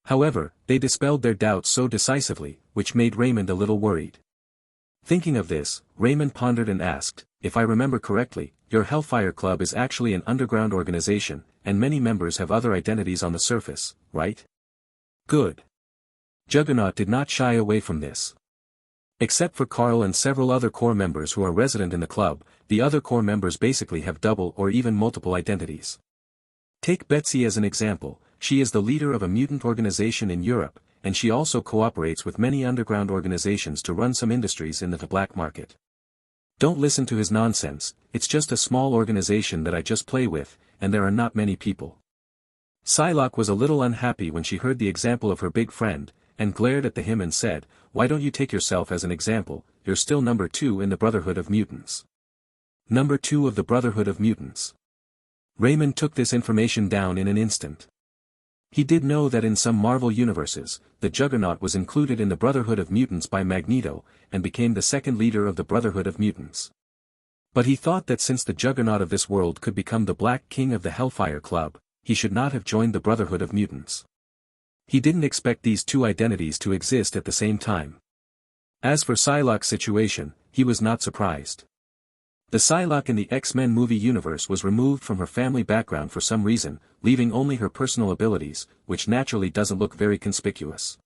However, they dispelled their doubts so decisively, which made Raymond a little worried. Thinking of this, Raymond pondered and asked, "If I remember correctly, your Hellfire Club is actually an underground organization, and many members have other identities on the surface, right?" "Good." Juggernaut did not shy away from this. Except for Carl and several other core members who are resident in the club, the other core members basically have double or even multiple identities. Take Betsy as an example. She is the leader of a mutant organization in Europe, and she also cooperates with many underground organizations to run some industries in the black market. Don't listen to his nonsense, it's just a small organization that I just play with, and there are not many people. Psylocke was a little unhappy when she heard the example of her big friend, and glared at him and said, "Why don't you take yourself as an example? You're still number 2 in the Brotherhood of Mutants." Number 2 of the Brotherhood of Mutants. Raymond took this information down in an instant. He did know that in some Marvel universes, the Juggernaut was included in the Brotherhood of Mutants by Magneto, and became the second leader of the Brotherhood of Mutants. But he thought that since the Juggernaut of this world could become the Black King of the Hellfire Club, he should not have joined the Brotherhood of Mutants. He didn't expect these two identities to exist at the same time. As for Psylocke's situation, he was not surprised. The Psylocke in the X-Men movie universe was removed from her family background for some reason, leaving only her personal abilities, which naturally doesn't look very conspicuous.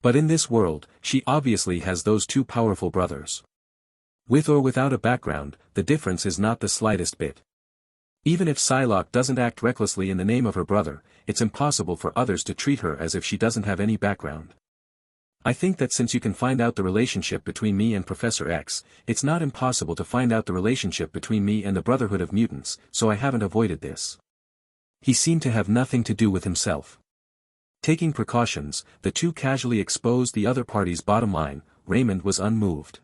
But in this world, she obviously has those two powerful brothers. With or without a background, the difference is not the slightest bit. Even if Psylocke doesn't act recklessly in the name of her brother, it's impossible for others to treat her as if she doesn't have any background. I think that since you can find out the relationship between me and Professor X, it's not impossible to find out the relationship between me and the Brotherhood of Mutants, so I haven't avoided this. He seemed to have nothing to do with himself. Taking precautions, the two casually exposed the other party's bottom line. Raymond was unmoved.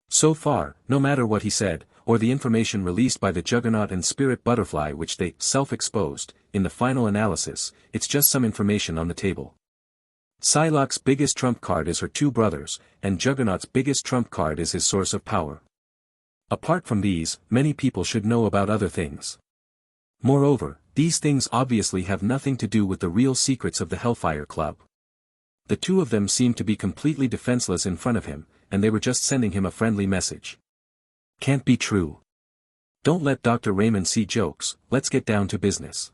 So far, no matter what he said, or the information released by the Juggernaut and Spirit Butterfly which they self-exposed, in the final analysis, it's just some information on the table. Psylocke's biggest trump card is her two brothers, and Juggernaut's biggest trump card is his source of power. Apart from these, many people should know about other things. Moreover, these things obviously have nothing to do with the real secrets of the Hellfire Club. The two of them seemed to be completely defenseless in front of him, and they were just sending him a friendly message. Can't be true. Don't let Dr. Raymond see jokes, let's get down to business.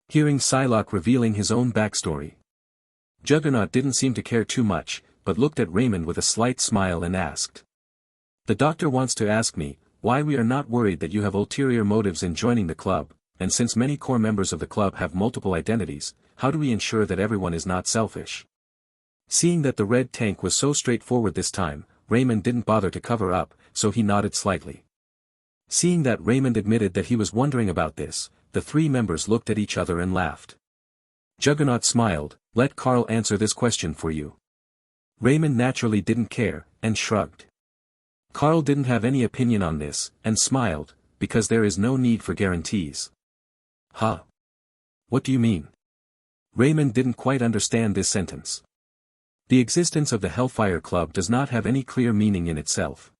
Hearing Psylocke revealing his own backstory, Juggernaut didn't seem to care too much, but looked at Raymond with a slight smile and asked. "The doctor wants to ask me, why we are not worried that you have ulterior motives in joining the club, and since many core members of the club have multiple identities, how do we ensure that everyone is not selfish?" Seeing that the red tank was so straightforward this time, Raymond didn't bother to cover up, so he nodded slightly. Seeing that Raymond admitted that he was wondering about this, the three members looked at each other and laughed. Juggernaut smiled, "Let Carl answer this question for you." Raymond naturally didn't care, and shrugged. Carl didn't have any opinion on this, and smiled, because there is no need for guarantees. Huh? What do you mean? Raymond didn't quite understand this sentence. The existence of the Hellfire Club does not have any clear meaning in itself.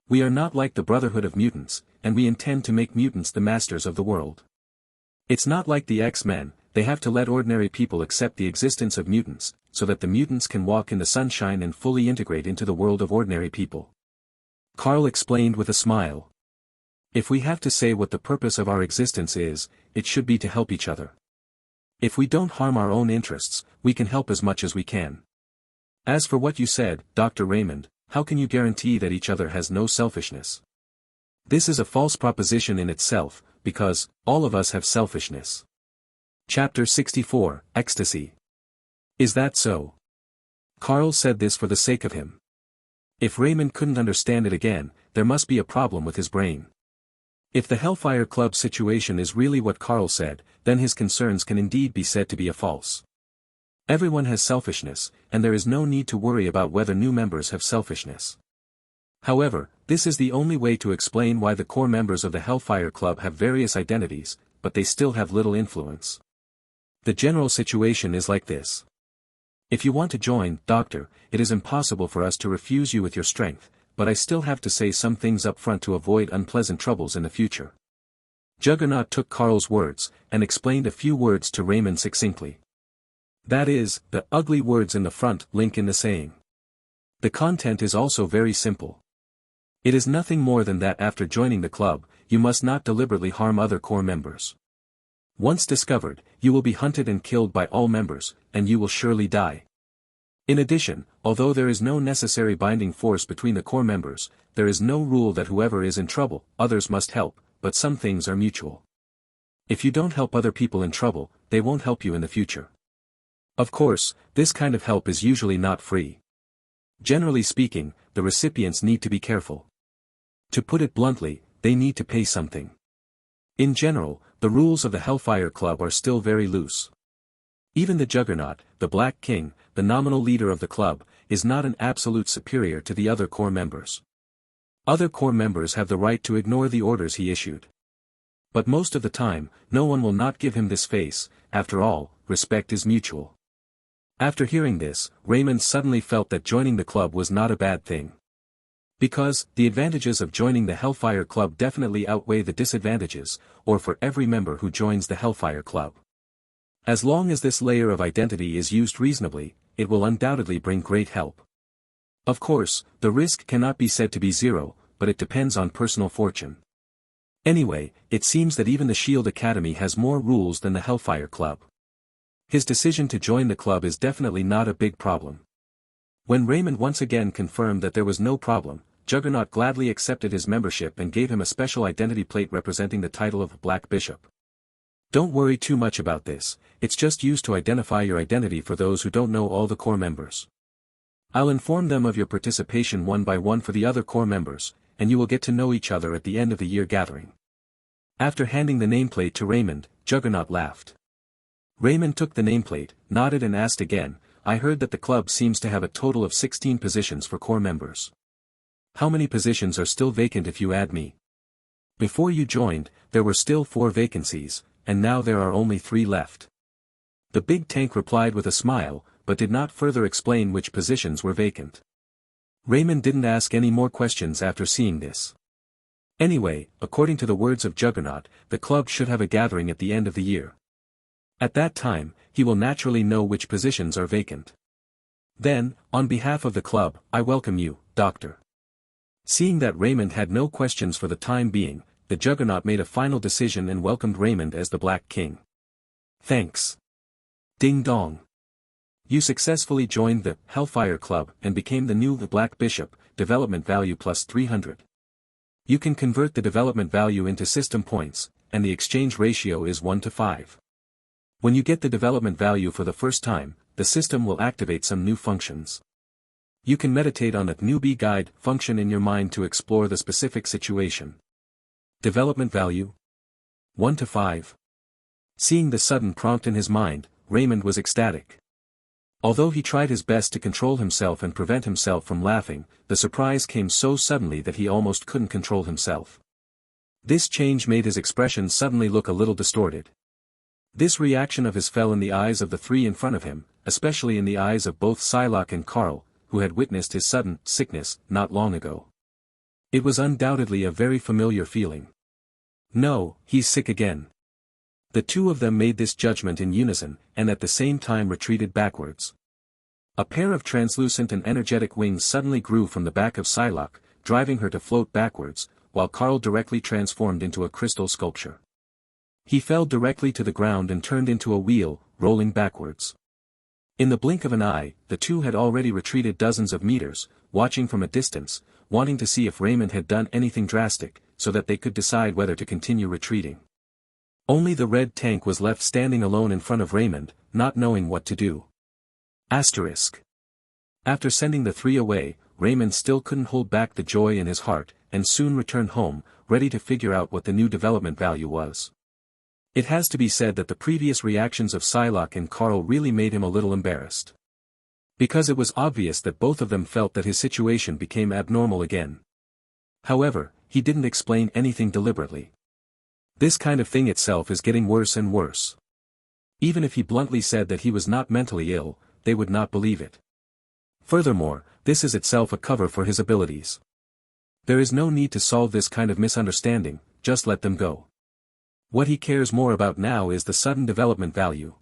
We are not like the Brotherhood of Mutants, and we intend to make mutants the masters of the world. It's not like the X-Men. They have to let ordinary people accept the existence of mutants, so that the mutants can walk in the sunshine and fully integrate into the world of ordinary people. Carl explained with a smile. If we have to say what the purpose of our existence is, it should be to help each other. If we don't harm our own interests, we can help as much as we can. As for what you said, Dr. Raymond, how can you guarantee that each other has no selfishness? This is a false proposition in itself, because all of us have selfishness. Chapter 64, Ecstasy. Is that so? Carl said this for the sake of him. If Raymond couldn't understand it again, there must be a problem with his brain. If the Hellfire Club situation is really what Carl said, then his concerns can indeed be said to be a false. Everyone has selfishness, and there is no need to worry about whether new members have selfishness. However, this is the only way to explain why the core members of the Hellfire Club have various identities, but they still have little influence. The general situation is like this. If you want to join, Doctor, it is impossible for us to refuse you with your strength, but I still have to say some things up front to avoid unpleasant troubles in the future. Juggernaut took Carl's words, and explained a few words to Raymond succinctly. That is, the ugly words in the front link in the saying. The content is also very simple. It is nothing more than that after joining the club, you must not deliberately harm other core members. Once discovered, you will be hunted and killed by all members, and you will surely die. In addition, although there is no necessary binding force between the core members, there is no rule that whoever is in trouble, others must help, but some things are mutual. If you don't help other people in trouble, they won't help you in the future. Of course, this kind of help is usually not free. Generally speaking, the recipients need to be careful. To put it bluntly, they need to pay something. In general, the rules of the Hellfire Club are still very loose. Even the Juggernaut, the Black King, the nominal leader of the club, is not an absolute superior to the other core members. Other core members have the right to ignore the orders he issued. But most of the time, no one will not give him this face. After all, respect is mutual. After hearing this, Raymond suddenly felt that joining the club was not a bad thing. Because, the advantages of joining the Hellfire Club definitely outweigh the disadvantages, or for every member who joins the Hellfire Club. As long as this layer of identity is used reasonably, it will undoubtedly bring great help. Of course, the risk cannot be said to be zero, but it depends on personal fortune. Anyway, it seems that even the Shield Academy has more rules than the Hellfire Club. His decision to join the club is definitely not a big problem. When Raymond once again confirmed that there was no problem, Juggernaut gladly accepted his membership and gave him a special identity plate representing the title of Black Bishop. Don't worry too much about this, it's just used to identify your identity for those who don't know all the core members. I'll inform them of your participation one by one for the other core members, and you will get to know each other at the end of the year gathering. After handing the nameplate to Raymond, Juggernaut laughed. Raymond took the nameplate, nodded and asked again, I heard that the club seems to have a total of 16 positions for core members. How many positions are still vacant if you add me? Before you joined, there were still 4 vacancies, and now there are only 3 left. The big tank replied with a smile, but did not further explain which positions were vacant. Raymond didn't ask any more questions after seeing this. Anyway, according to the words of Juggernaut, the club should have a gathering at the end of the year. At that time, he will naturally know which positions are vacant. Then, on behalf of the club, I welcome you, Doctor. Seeing that Raymond had no questions for the time being, the Juggernaut made a final decision and welcomed Raymond as the Black King. Thanks. Ding dong. You successfully joined the Hellfire Club and became the new Black Bishop, development value plus 300. You can convert the development value into system points, and the exchange ratio is 1:5. When you get the development value for the first time, the system will activate some new functions. You can meditate on the newbie guide function in your mind to explore the specific situation. Development value 1:5. Seeing the sudden prompt in his mind, Raymond was ecstatic. Although he tried his best to control himself and prevent himself from laughing, the surprise came so suddenly that he almost couldn't control himself. This change made his expression suddenly look a little distorted. This reaction of his fell in the eyes of the 3 in front of him, especially in the eyes of both Psylocke and Carl, who had witnessed his sudden sickness not long ago. It was undoubtedly a very familiar feeling. No, he's sick again. The 2 of them made this judgment in unison, and at the same time retreated backwards. A pair of translucent and energetic wings suddenly grew from the back of Psylocke, driving her to float backwards, while Carl directly transformed into a crystal sculpture. He fell directly to the ground and turned into a wheel, rolling backwards. In the blink of an eye, the 2 had already retreated dozens of meters, watching from a distance, wanting to see if Raymond had done anything drastic, so that they could decide whether to continue retreating. Only the red tank was left standing alone in front of Raymond, not knowing what to do. Asterisk. After sending the 3 away, Raymond still couldn't hold back the joy in his heart, and soon returned home, ready to figure out what the new development value was. It has to be said that the previous reactions of Psylocke and Carl really made him a little embarrassed. Because it was obvious that both of them felt that his situation became abnormal again. However, he didn't explain anything deliberately. This kind of thing itself is getting worse and worse. Even if he bluntly said that he was not mentally ill, they would not believe it. Furthermore, this is itself a cover for his abilities. There is no need to solve this kind of misunderstanding, just let them go. What he cares more about now is the sudden development value.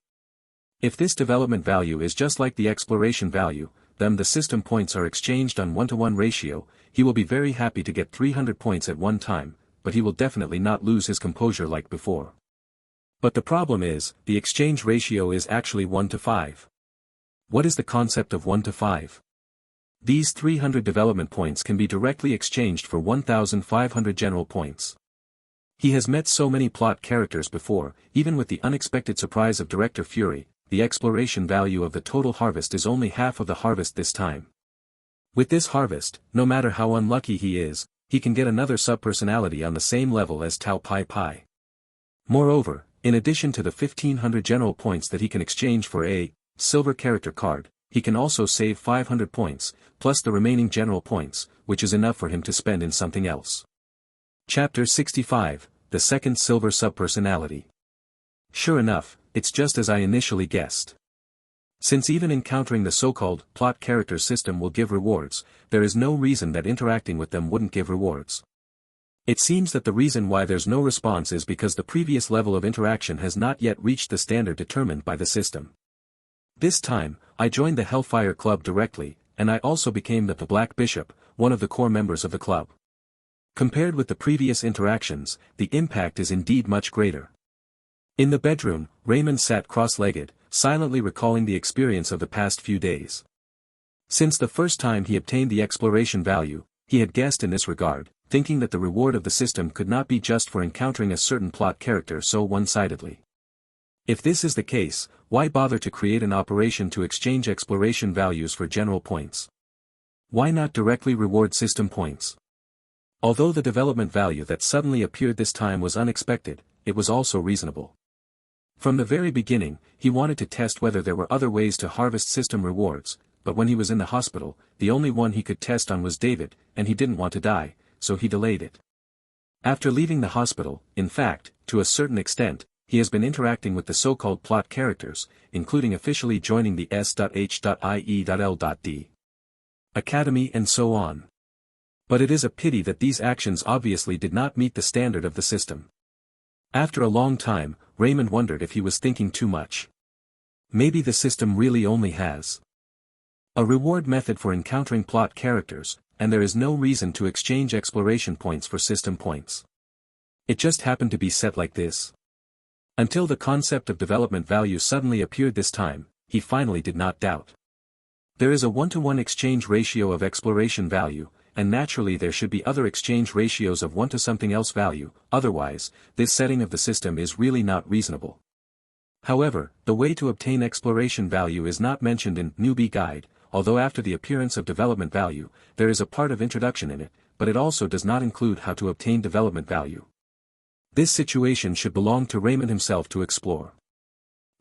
If this development value is just like the exploration value, then the system points are exchanged on 1-to-1 ratio, he will be very happy to get 300 points at one time, but he will definitely not lose his composure like before. But the problem is, the exchange ratio is actually 1-to-5. What is the concept of 1-to-5? These 300 development points can be directly exchanged for 1,500 general points. He has met so many plot characters before, even with the unexpected surprise of Director Fury, the exploration value of the total harvest is only half of the harvest this time. With this harvest, no matter how unlucky he is, he can get another subpersonality on the same level as Tao Pai Pai. Moreover, in addition to the 1,500 general points that he can exchange for a silver character card, he can also save 500 points, plus the remaining general points, which is enough for him to spend in something else. Chapter 65, The Second Silver Subpersonality. Sure enough, it's just as I initially guessed. Since even encountering the so-called plot character system will give rewards, there is no reason that interacting with them wouldn't give rewards. It seems that the reason why there's no response is because the previous level of interaction has not yet reached the standard determined by the system. This time, I joined the Hellfire Club directly, and I also became the Black Bishop, one of the core members of the club. Compared with the previous interactions, the impact is indeed much greater. In the bedroom, Raymond sat cross-legged, silently recalling the experience of the past few days. Since the first time he obtained the exploration value, he had guessed in this regard, thinking that the reward of the system could not be just for encountering a certain plot character so one-sidedly. If this is the case, why bother to create an operation to exchange exploration values for general points? Why not directly reward system points? Although the development value that suddenly appeared this time was unexpected, it was also reasonable. From the very beginning, he wanted to test whether there were other ways to harvest system rewards, but when he was in the hospital, the only one he could test on was David, and he didn't want to die, so he delayed it. After leaving the hospital, in fact, to a certain extent, he has been interacting with the so-called plot characters, including officially joining the S.H.I.E.L.D. Academy and so on. But it is a pity that these actions obviously did not meet the standard of the system. After a long time, Raymond wondered if he was thinking too much. Maybe the system really only has a reward method for encountering plot characters, and there is no reason to exchange exploration points for system points. It just happened to be set like this. Until the concept of development value suddenly appeared this time, he finally did not doubt. There is a 1-to-1 exchange ratio of exploration value, and naturally there should be other exchange ratios of 1 to something else value, otherwise, this setting of the system is really not reasonable. However, the way to obtain exploration value is not mentioned in Newbie Guide, although after the appearance of development value, there is a part of introduction in it, but it also does not include how to obtain development value. This situation should belong to Raymond himself to explore.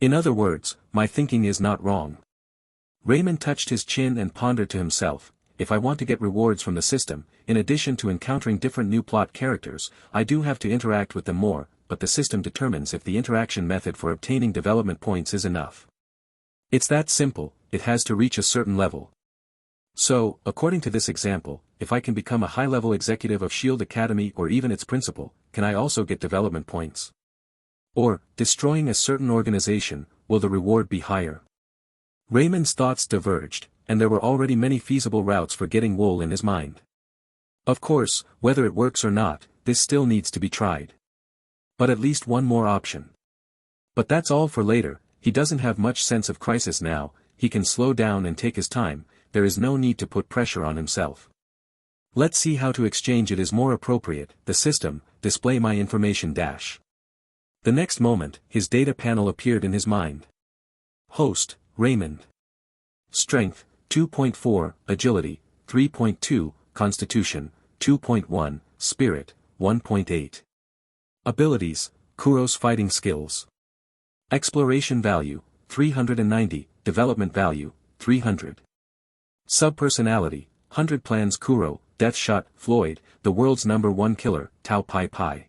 In other words, my thinking is not wrong. Raymond touched his chin and pondered to himself, if I want to get rewards from the system, in addition to encountering different new plot characters, I do have to interact with them more, but the system determines if the interaction method for obtaining development points is enough. It's that simple, it has to reach a certain level. So, according to this example, if I can become a high-level executive of S.H.I.E.L.D. Academy or even its principal, can I also get development points? Or, destroying a certain organization, will the reward be higher? Raymond's thoughts diverged, and there were already many feasible routes for getting wool in his mind. Of course, whether it works or not, this still needs to be tried. But at least one more option. But that's all for later, he doesn't have much sense of crisis now, he can slow down and take his time, there is no need to put pressure on himself. Let's see how to exchange it is more appropriate, the system, display my information dash. The next moment, his data panel appeared in his mind. Host, Raymond. Strength, 2.4, Agility, 3.2, Constitution, 2.1, Spirit, 1.8. Abilities, Kuro's fighting skills. Exploration value, 390, Development value, 300. Subpersonality, 100 plans Kuro, Deathshot, Floyd, the world's #1 killer, Tao Pai Pai.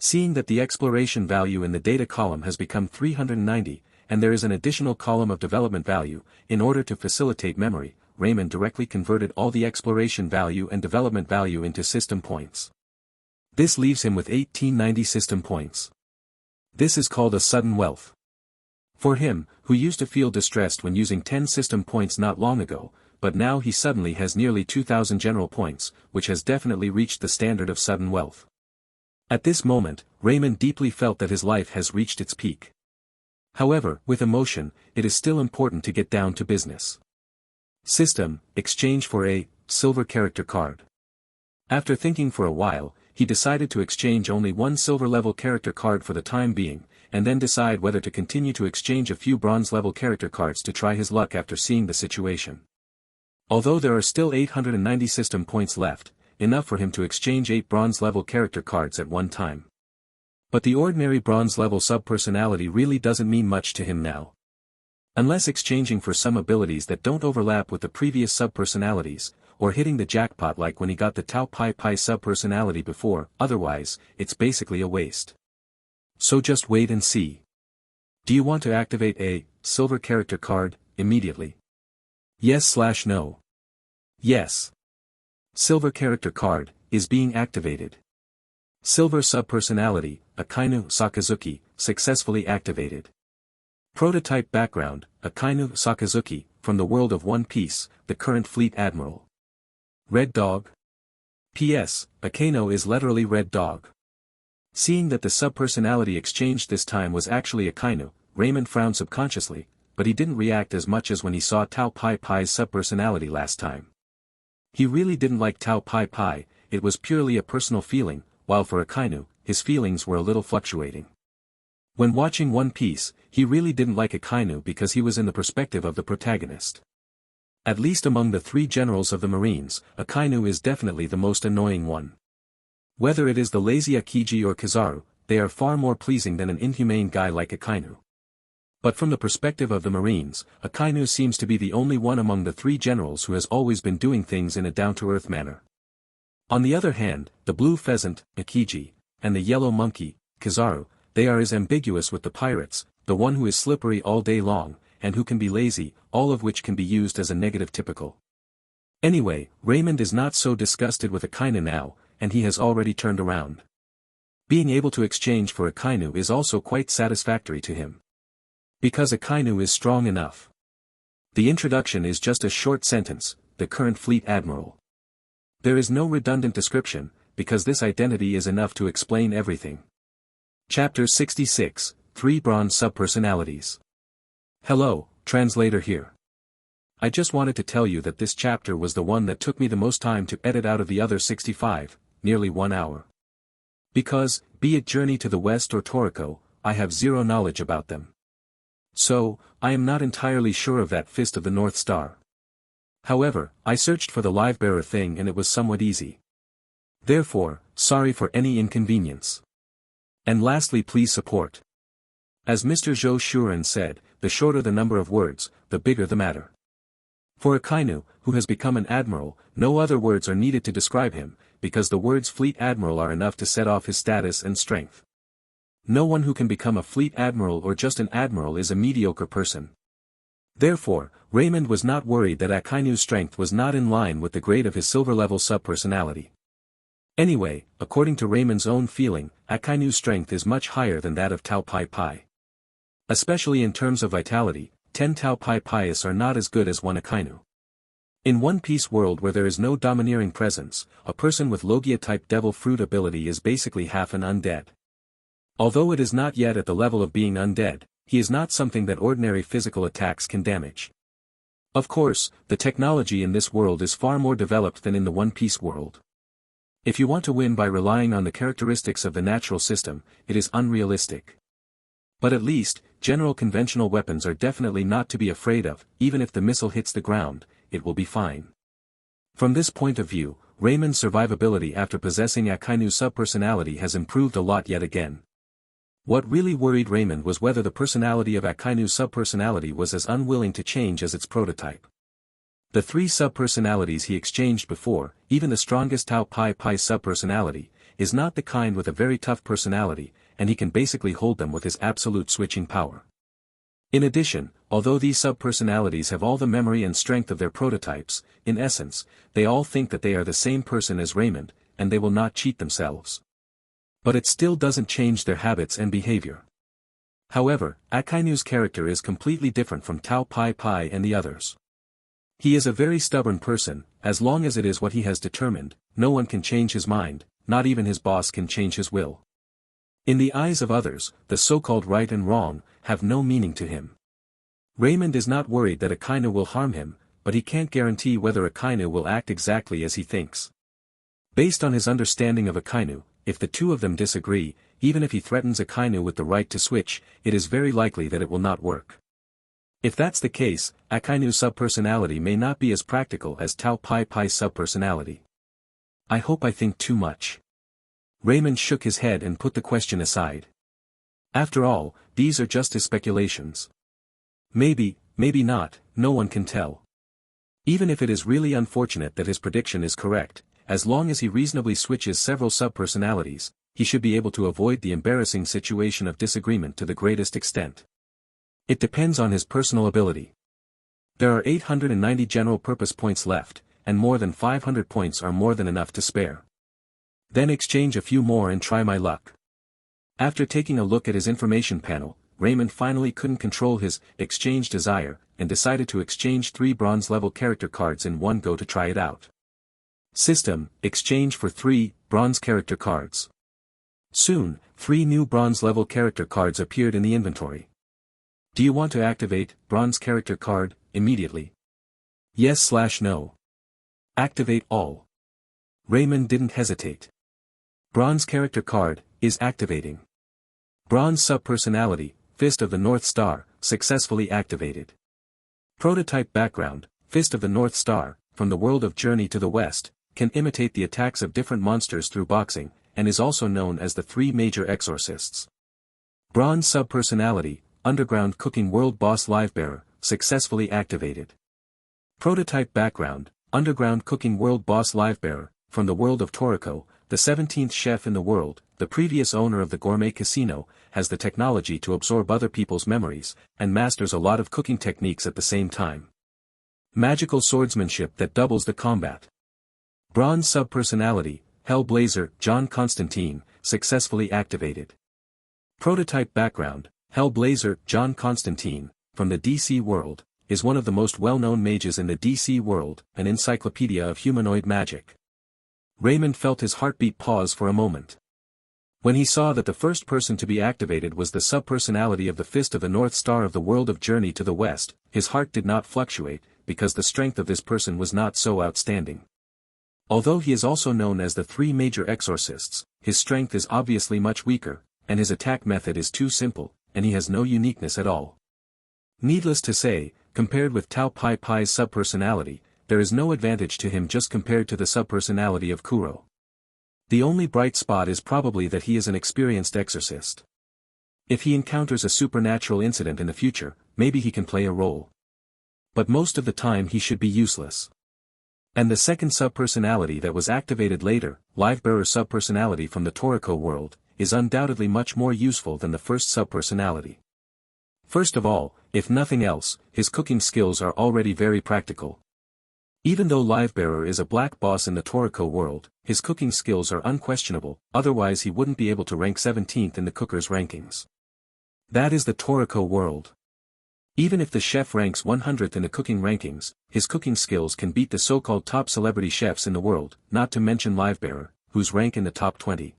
Seeing that the exploration value in the data column has become 390, and there is an additional column of development value, in order to facilitate memory, Raymond directly converted all the exploration value and development value into system points. This leaves him with 1890 system points. This is called a sudden wealth. For him, who used to feel distressed when using 10 system points not long ago, but now he suddenly has nearly 2,000 general points, which has definitely reached the standard of sudden wealth. At this moment, Raymond deeply felt that his life has reached its peak. However, with emotion, it is still important to get down to business. System, exchange for a silver character card. After thinking for a while, he decided to exchange only one silver-level character card for the time being, and then decide whether to continue to exchange a few bronze-level character cards to try his luck after seeing the situation. Although there are still 890 system points left, enough for him to exchange 8 bronze-level character cards at one time. But the ordinary bronze-level subpersonality really doesn't mean much to him now. Unless exchanging for some abilities that don't overlap with the previous subpersonalities, or hitting the jackpot like when he got the Tau Pi Pi subpersonality before, otherwise, it's basically a waste. So just wait and see. Do you want to activate a silver character card immediately? Yes/no. Yes. Silver character card is being activated. Silver subpersonality, Akainu Sakazuki, successfully activated. Prototype background, Akainu Sakazuki, from the world of One Piece, the current fleet admiral. Red Dog? P.S. Akainu is literally Red Dog. Seeing that the subpersonality exchanged this time was actually Akainu, Raymond frowned subconsciously, but he didn't react as much as when he saw Tau Pi Pi's subpersonality last time. He really didn't like Tau Pi Pi, it was purely a personal feeling, while for Akainu, his feelings were a little fluctuating. When watching One Piece, he really didn't like Akainu because he was in the perspective of the protagonist. At least among the 3 generals of the Marines, Akainu is definitely the most annoying one. Whether it is the lazy Akiji or Kizaru, they are far more pleasing than an inhumane guy like Akainu. But from the perspective of the Marines, Akainu seems to be the only one among the 3 generals who has always been doing things in a down-to-earth manner. On the other hand, the blue pheasant, Akiji, and the yellow monkey, Kizaru, they are as ambiguous with the pirates, the one who is slippery all day long, and who can be lazy, all of which can be used as a negative typical. Anyway, Raymond is not so disgusted with Akainu now, and he has already turned around. Being able to exchange for Akainu is also quite satisfactory to him. Because Akainu is strong enough. The introduction is just a short sentence, the current fleet admiral. There is no redundant description, because this identity is enough to explain everything. Chapter 66, 3 Bronze Subpersonalities. Hello, translator here. I just wanted to tell you that this chapter was the one that took me the most time to edit out of the other 65, nearly 1 hour. Because, be it Journey to the West or Toriko, I have zero knowledge about them. So, I am not entirely sure of that Fist of the North Star. However, I searched for the Livebearer thing and it was somewhat easy. Therefore, sorry for any inconvenience. And lastly, please support. As Mr. Zhou Shuren said, the shorter the number of words, the bigger the matter. For Akainu, who has become an admiral, no other words are needed to describe him, because the words fleet admiral are enough to set off his status and strength. No one who can become a fleet admiral or just an admiral is a mediocre person. Therefore, Raymond was not worried that Akainu's strength was not in line with the grade of his silver-level subpersonality. Anyway, according to Raymond's own feeling, Akainu's strength is much higher than that of Tau Pi Pi. Especially in terms of vitality, 10 Tau Pi Pius are not as good as 1 Akainu. In One Piece world where there is no domineering presence, a person with Logia-type Devil Fruit ability is basically half an undead. Although it is not yet at the level of being undead, he is not something that ordinary physical attacks can damage. Of course, the technology in this world is far more developed than in the One Piece world. If you want to win by relying on the characteristics of the natural system, it is unrealistic. But at least, general conventional weapons are definitely not to be afraid of, even if the missile hits the ground, it will be fine. From this point of view, Raymond's survivability after possessing Akainu's subpersonality has improved a lot yet again. What really worried Raymond was whether the personality of Akainu's subpersonality was as unwilling to change as its prototype. The 3 subpersonalities he exchanged before, even the strongest Tau Pi Pi subpersonality, is not the kind with a very tough personality, and he can basically hold them with his absolute switching power. In addition, although these subpersonalities have all the memory and strength of their prototypes, in essence, they all think that they are the same person as Raymond, and they will not cheat themselves. But it still doesn't change their habits and behavior. However, Akainu's character is completely different from Tao Pai Pai and the others. He is a very stubborn person. As long as it is what he has determined, no one can change his mind, not even his boss can change his will. In the eyes of others, the so-called right and wrong have no meaning to him. Raymond is not worried that Akainu will harm him, but he can't guarantee whether Akainu will act exactly as he thinks. Based on his understanding of Akainu, if the two of them disagree, even if he threatens Akainu with the right to switch, it is very likely that it will not work. If that's the case, Akainu's subpersonality may not be as practical as Tao Pai Pai's subpersonality. I hope I think too much. Raymond shook his head and put the question aside. After all, these are just his speculations. Maybe, maybe not, no one can tell. Even if it is really unfortunate that his prediction is correct, as long as he reasonably switches several subpersonalities, he should be able to avoid the embarrassing situation of disagreement to the greatest extent. It depends on his personal ability. There are 890 general purpose points left, and more than 500 points are more than enough to spare. Then exchange a few more and try my luck. After taking a look at his information panel, Raymond finally couldn't control his exchange desire, and decided to exchange 3 bronze-level character cards in one go to try it out. System, exchange for 3 bronze character cards. Soon, 3 new bronze-level character cards appeared in the inventory. Do you want to activate bronze character card immediately? Yes/no. Activate all. Raymond didn't hesitate. Bronze character card is activating. Bronze subpersonality, Fist of the North Star, successfully activated. Prototype background, Fist of the North Star, from the world of Journey to the West, can imitate the attacks of different monsters through boxing, and is also known as the 3 major exorcists. Bronze subpersonality, Underground Cooking World Boss Livebearer, successfully activated. Prototype background, Underground Cooking World Boss Livebearer, from the world of Toriko, the 17th chef in the world, the previous owner of the gourmet casino, has the technology to absorb other people's memories, and masters a lot of cooking techniques at the same time. Magical swordsmanship that doubles the combat. Bronze subpersonality, Hellblazer John Constantine, successfully activated. Prototype background, Hellblazer John Constantine, from the DC world, is one of the most well-known mages in the DC world, an encyclopedia of humanoid magic. Raymond felt his heartbeat pause for a moment. When he saw that the first person to be activated was the subpersonality of the Fist of the North Star of the world of Journey to the West, his heart did not fluctuate, because the strength of this person was not so outstanding. Although he is also known as the 3 major exorcists, his strength is obviously much weaker, and his attack method is too simple, and he has no uniqueness at all. Needless to say, compared with Tao Pai Pai's subpersonality, there is no advantage to him just compared to the subpersonality of Kuro. The only bright spot is probably that he is an experienced exorcist. If he encounters a supernatural incident in the future, maybe he can play a role. But most of the time he should be useless. And the second subpersonality that was activated later, Livebearer subpersonality from the Toriko world, is undoubtedly much more useful than the first subpersonality. First of all, if nothing else, his cooking skills are already very practical. Even though Livebearer is a black boss in the Toriko world, his cooking skills are unquestionable, otherwise he wouldn't be able to rank 17th in the cookers' rankings. That is the Toriko world. Even if the chef ranks 100th in the cooking rankings, his cooking skills can beat the so-called top celebrity chefs in the world, not to mention Livebearer, whose rank in the top 20.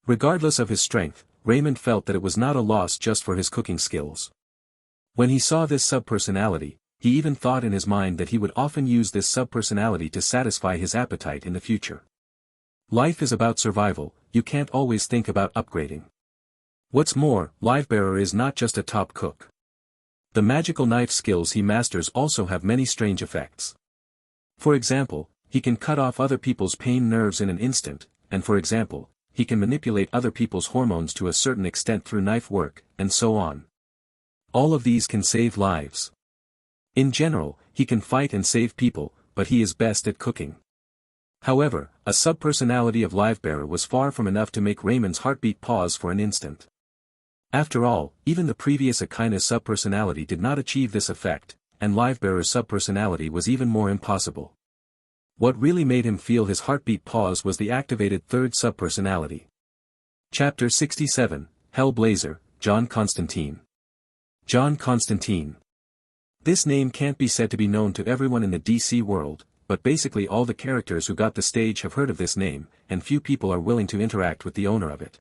Regardless of his strength, Raymond felt that it was not a loss just for his cooking skills. When he saw this subpersonality, he even thought in his mind that he would often use this subpersonality to satisfy his appetite in the future. Life is about survival, you can't always think about upgrading. What's more, Livebearer is not just a top cook. The magical knife skills he masters also have many strange effects. For example, he can cut off other people's pain nerves in an instant, and for example, he can manipulate other people's hormones to a certain extent through knife work, and so on. All of these can save lives. In general, he can fight and save people, but he is best at cooking. However, a subpersonality of Livebearer was far from enough to make Raymond's heartbeat pause for an instant. After all, even the previous Akina's subpersonality did not achieve this effect, and Livebearer's subpersonality was even more impossible. What really made him feel his heartbeat pause was the activated third subpersonality. Chapter 67, Hellblazer, John Constantine. John Constantine. This name can't be said to be known to everyone in the DC world, but basically all the characters who got the stage have heard of this name, and few people are willing to interact with the owner of it.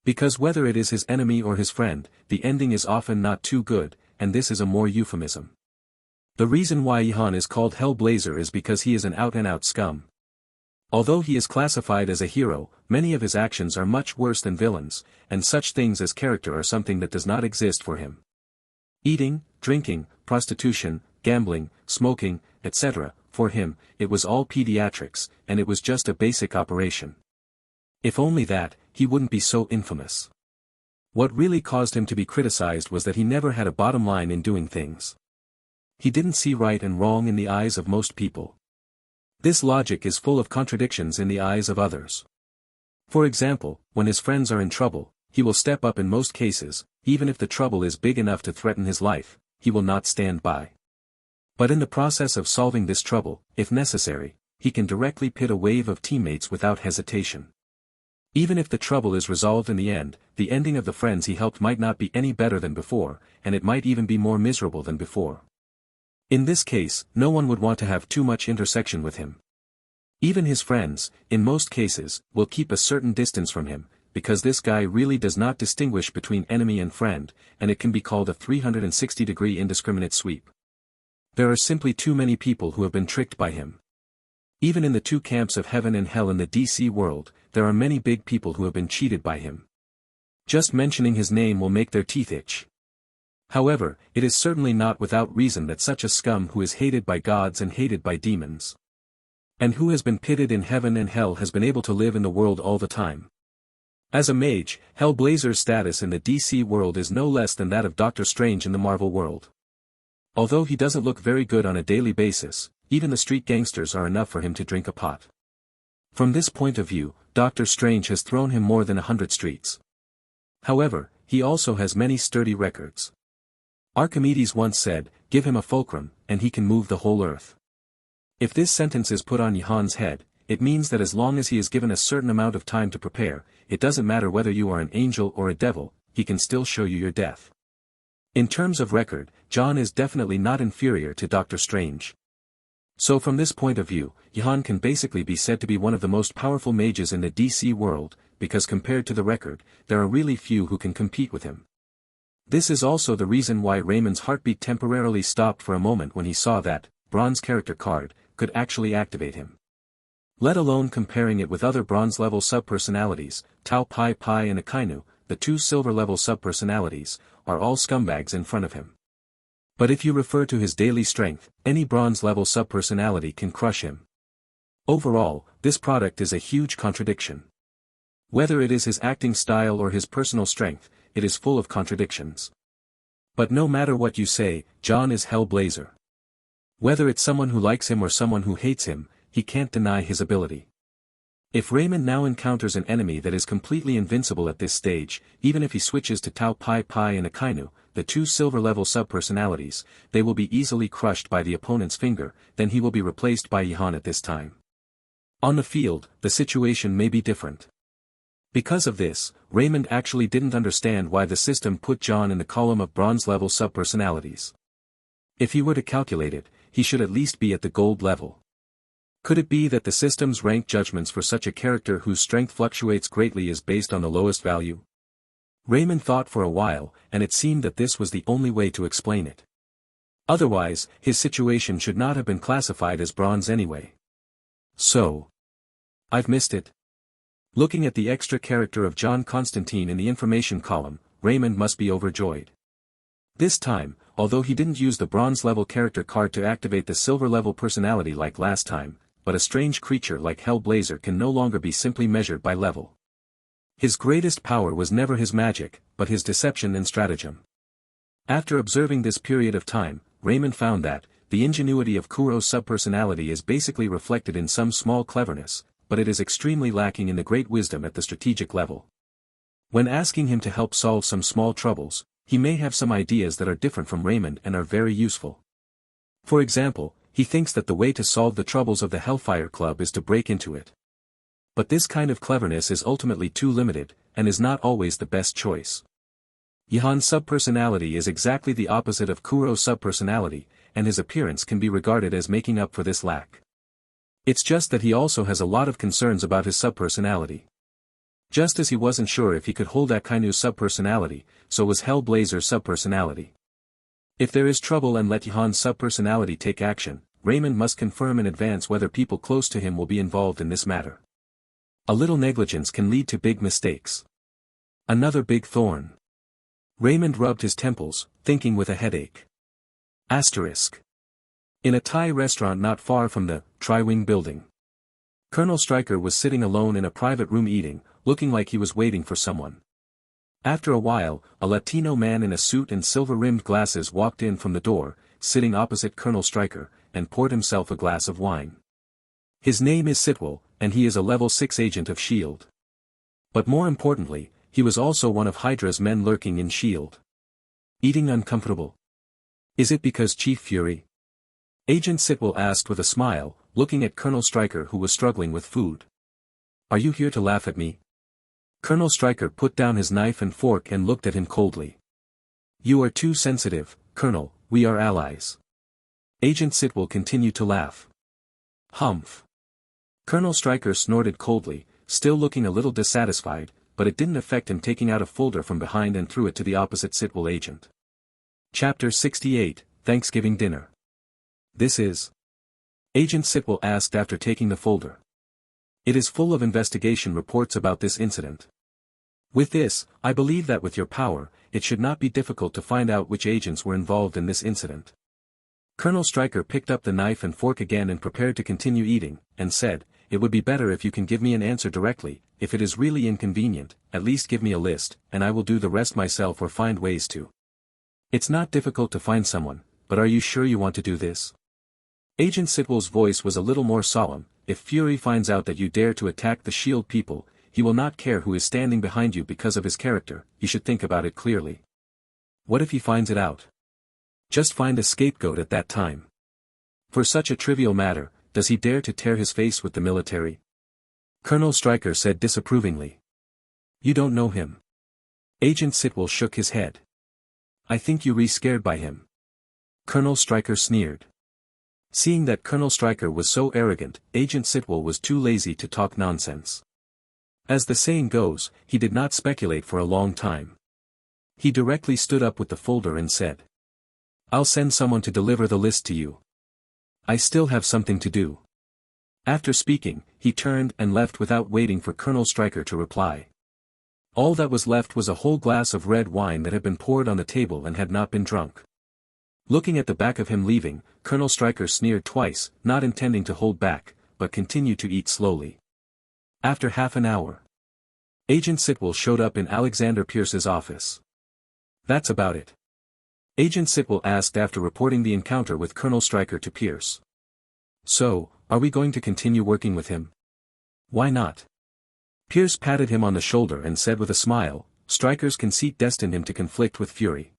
Because whether it is his enemy or his friend, the ending is often not too good, and this is a more euphemism. The reason why Jihan is called Hellblazer is because he is an out-and-out scum. Although he is classified as a hero, many of his actions are much worse than villains, and such things as character are something that does not exist for him. Eating, drinking, prostitution, gambling, smoking, etc., for him, it was all pediatrics, and it was just a basic operation. If only that, he wouldn't be so infamous. What really caused him to be criticized was that he never had a bottom line in doing things. He didn't see right and wrong in the eyes of most people. This logic is full of contradictions in the eyes of others. For example, when his friends are in trouble, he will step up in most cases, even if the trouble is big enough to threaten his life, he will not stand by. But in the process of solving this trouble, if necessary, he can directly pit a wave of teammates without hesitation. Even if the trouble is resolved in the ending of the friends he helped might not be any better than before, and it might even be more miserable than before. In this case, no one would want to have too much intersection with him. Even his friends, in most cases, will keep a certain distance from him, because this guy really does not distinguish between enemy and friend, and it can be called a 360-degree indiscriminate sweep. There are simply too many people who have been tricked by him. Even in the two camps of heaven and hell in the DC world, there are many big people who have been cheated by him. Just mentioning his name will make their teeth itch. However, it is certainly not without reason that such a scum who is hated by gods and hated by demons, and who has been pitted in heaven and hell has been able to live in the world all the time. As a mage, Hellblazer's status in the DC world is no less than that of Doctor Strange in the Marvel world. Although he doesn't look very good on a daily basis, even the street gangsters are enough for him to drink a pot. From this point of view, Doctor Strange has thrown him more than 100 streets. However, he also has many sturdy records. Archimedes once said, "Give him a fulcrum, and he can move the whole earth." If this sentence is put on Jihan's head, it means that as long as he is given a certain amount of time to prepare, it doesn't matter whether you are an angel or a devil, he can still show you your death. In terms of record, John is definitely not inferior to Doctor Strange. So from this point of view, Jihan can basically be said to be one of the most powerful mages in the DC world, because compared to the record, there are really few who can compete with him. This is also the reason why Raymond's heartbeat temporarily stopped for a moment when he saw that, bronze character card, could actually activate him. Let alone comparing it with other bronze-level subpersonalities, Tao Pai Pai and Akainu, the two silver-level subpersonalities, are all scumbags in front of him. But if you refer to his daily strength, any bronze-level subpersonality can crush him. Overall, this product is a huge contradiction. Whether it is his acting style or his personal strength, it is full of contradictions. But no matter what you say, John is Hellblazer. Whether it's someone who likes him or someone who hates him, he can't deny his ability. If Raymond now encounters an enemy that is completely invincible at this stage, even if he switches to Tao Pai Pai and Akainu, the two silver-level subpersonalities, they will be easily crushed by the opponent's finger, then he will be replaced by Jihan at this time. On the field, the situation may be different. Because of this, Raymond actually didn't understand why the system put John in the column of bronze-level subpersonalities. If he were to calculate it, he should at least be at the gold level. Could it be that the system's rank judgments for such a character whose strength fluctuates greatly is based on the lowest value? Raymond thought for a while, and it seemed that this was the only way to explain it. Otherwise, his situation should not have been classified as bronze anyway. So, I've missed it. Looking at the extra character of John Constantine in the information column, Raymond must be overjoyed. This time, although he didn't use the bronze-level character card to activate the silver-level personality like last time, but a strange creature like Hellblazer can no longer be simply measured by level. His greatest power was never his magic, but his deception and stratagem. After observing this period of time, Raymond found that, the ingenuity of Kuro's subpersonality is basically reflected in some small cleverness, but it is extremely lacking in the great wisdom at the strategic level. When asking him to help solve some small troubles, he may have some ideas that are different from Raymond and are very useful. For example, he thinks that the way to solve the troubles of the Hellfire Club is to break into it. But this kind of cleverness is ultimately too limited, and is not always the best choice. Johan's subpersonality is exactly the opposite of Kuro's subpersonality, and his appearance can be regarded as making up for this lack. It's just that he also has a lot of concerns about his subpersonality. Just as he wasn't sure if he could hold Akainu's subpersonality, so was Hellblazer's subpersonality. If there is trouble and let Johan's subpersonality take action, Raymond must confirm in advance whether people close to him will be involved in this matter. A little negligence can lead to big mistakes. Another big thorn. Raymond rubbed his temples, thinking with a headache. Asterisk. In a Thai restaurant not far from the Tri-Wing building. Colonel Stryker was sitting alone in a private room eating, looking like he was waiting for someone. After a while, a Latino man in a suit and silver-rimmed glasses walked in from the door, sitting opposite Colonel Stryker, and poured himself a glass of wine. His name is Sitwell, and he is a level 6 agent of S.H.I.E.L.D. But more importantly, he was also one of Hydra's men lurking in S.H.I.E.L.D. Eating uncomfortable. Is it because Chief Fury? Agent Sitwell asked with a smile, looking at Colonel Stryker who was struggling with food. Are you here to laugh at me? Colonel Stryker put down his knife and fork and looked at him coldly. You are too sensitive, Colonel, we are allies. Agent Sitwell continued to laugh. Humph. Colonel Stryker snorted coldly, still looking a little dissatisfied, but it didn't affect him taking out a folder from behind and threw it to the opposite Sitwell agent. Chapter 68, Thanksgiving Dinner. This is? Agent Sitwell asked after taking the folder. It is full of investigation reports about this incident. With this, I believe that with your power, it should not be difficult to find out which agents were involved in this incident. Colonel Stryker picked up the knife and fork again and prepared to continue eating, and said, It would be better if you can give me an answer directly. If it is really inconvenient, at least give me a list, and I will do the rest myself or find ways to. It's not difficult to find someone, but are you sure you want to do this? Agent Sitwell's voice was a little more solemn. If Fury finds out that you dare to attack the S.H.I.E.L.D. people, he will not care who is standing behind you because of his character. You should think about it clearly. What if he finds it out? Just find a scapegoat at that time. For such a trivial matter, does he dare to tear his face with the military? Colonel Stryker said disapprovingly. You don't know him. Agent Sitwell shook his head. I think you're scared by him. Colonel Stryker sneered. Seeing that Colonel Stryker was so arrogant, Agent Sitwell was too lazy to talk nonsense. As the saying goes, he did not speculate for a long time. He directly stood up with the folder and said. I'll send someone to deliver the list to you. I still have something to do. After speaking, he turned and left without waiting for Colonel Stryker to reply. All that was left was a whole glass of red wine that had been poured on the table and had not been drunk. Looking at the back of him leaving, Colonel Stryker sneered twice, not intending to hold back, but continued to eat slowly. After half an hour, Agent Sitwell showed up in Alexander Pierce's office. That's about it. Agent Sitwell asked after reporting the encounter with Colonel Stryker to Pierce. So, are we going to continue working with him? Why not? Pierce patted him on the shoulder and said with a smile, Stryker's conceit destined him to conflict with Fury.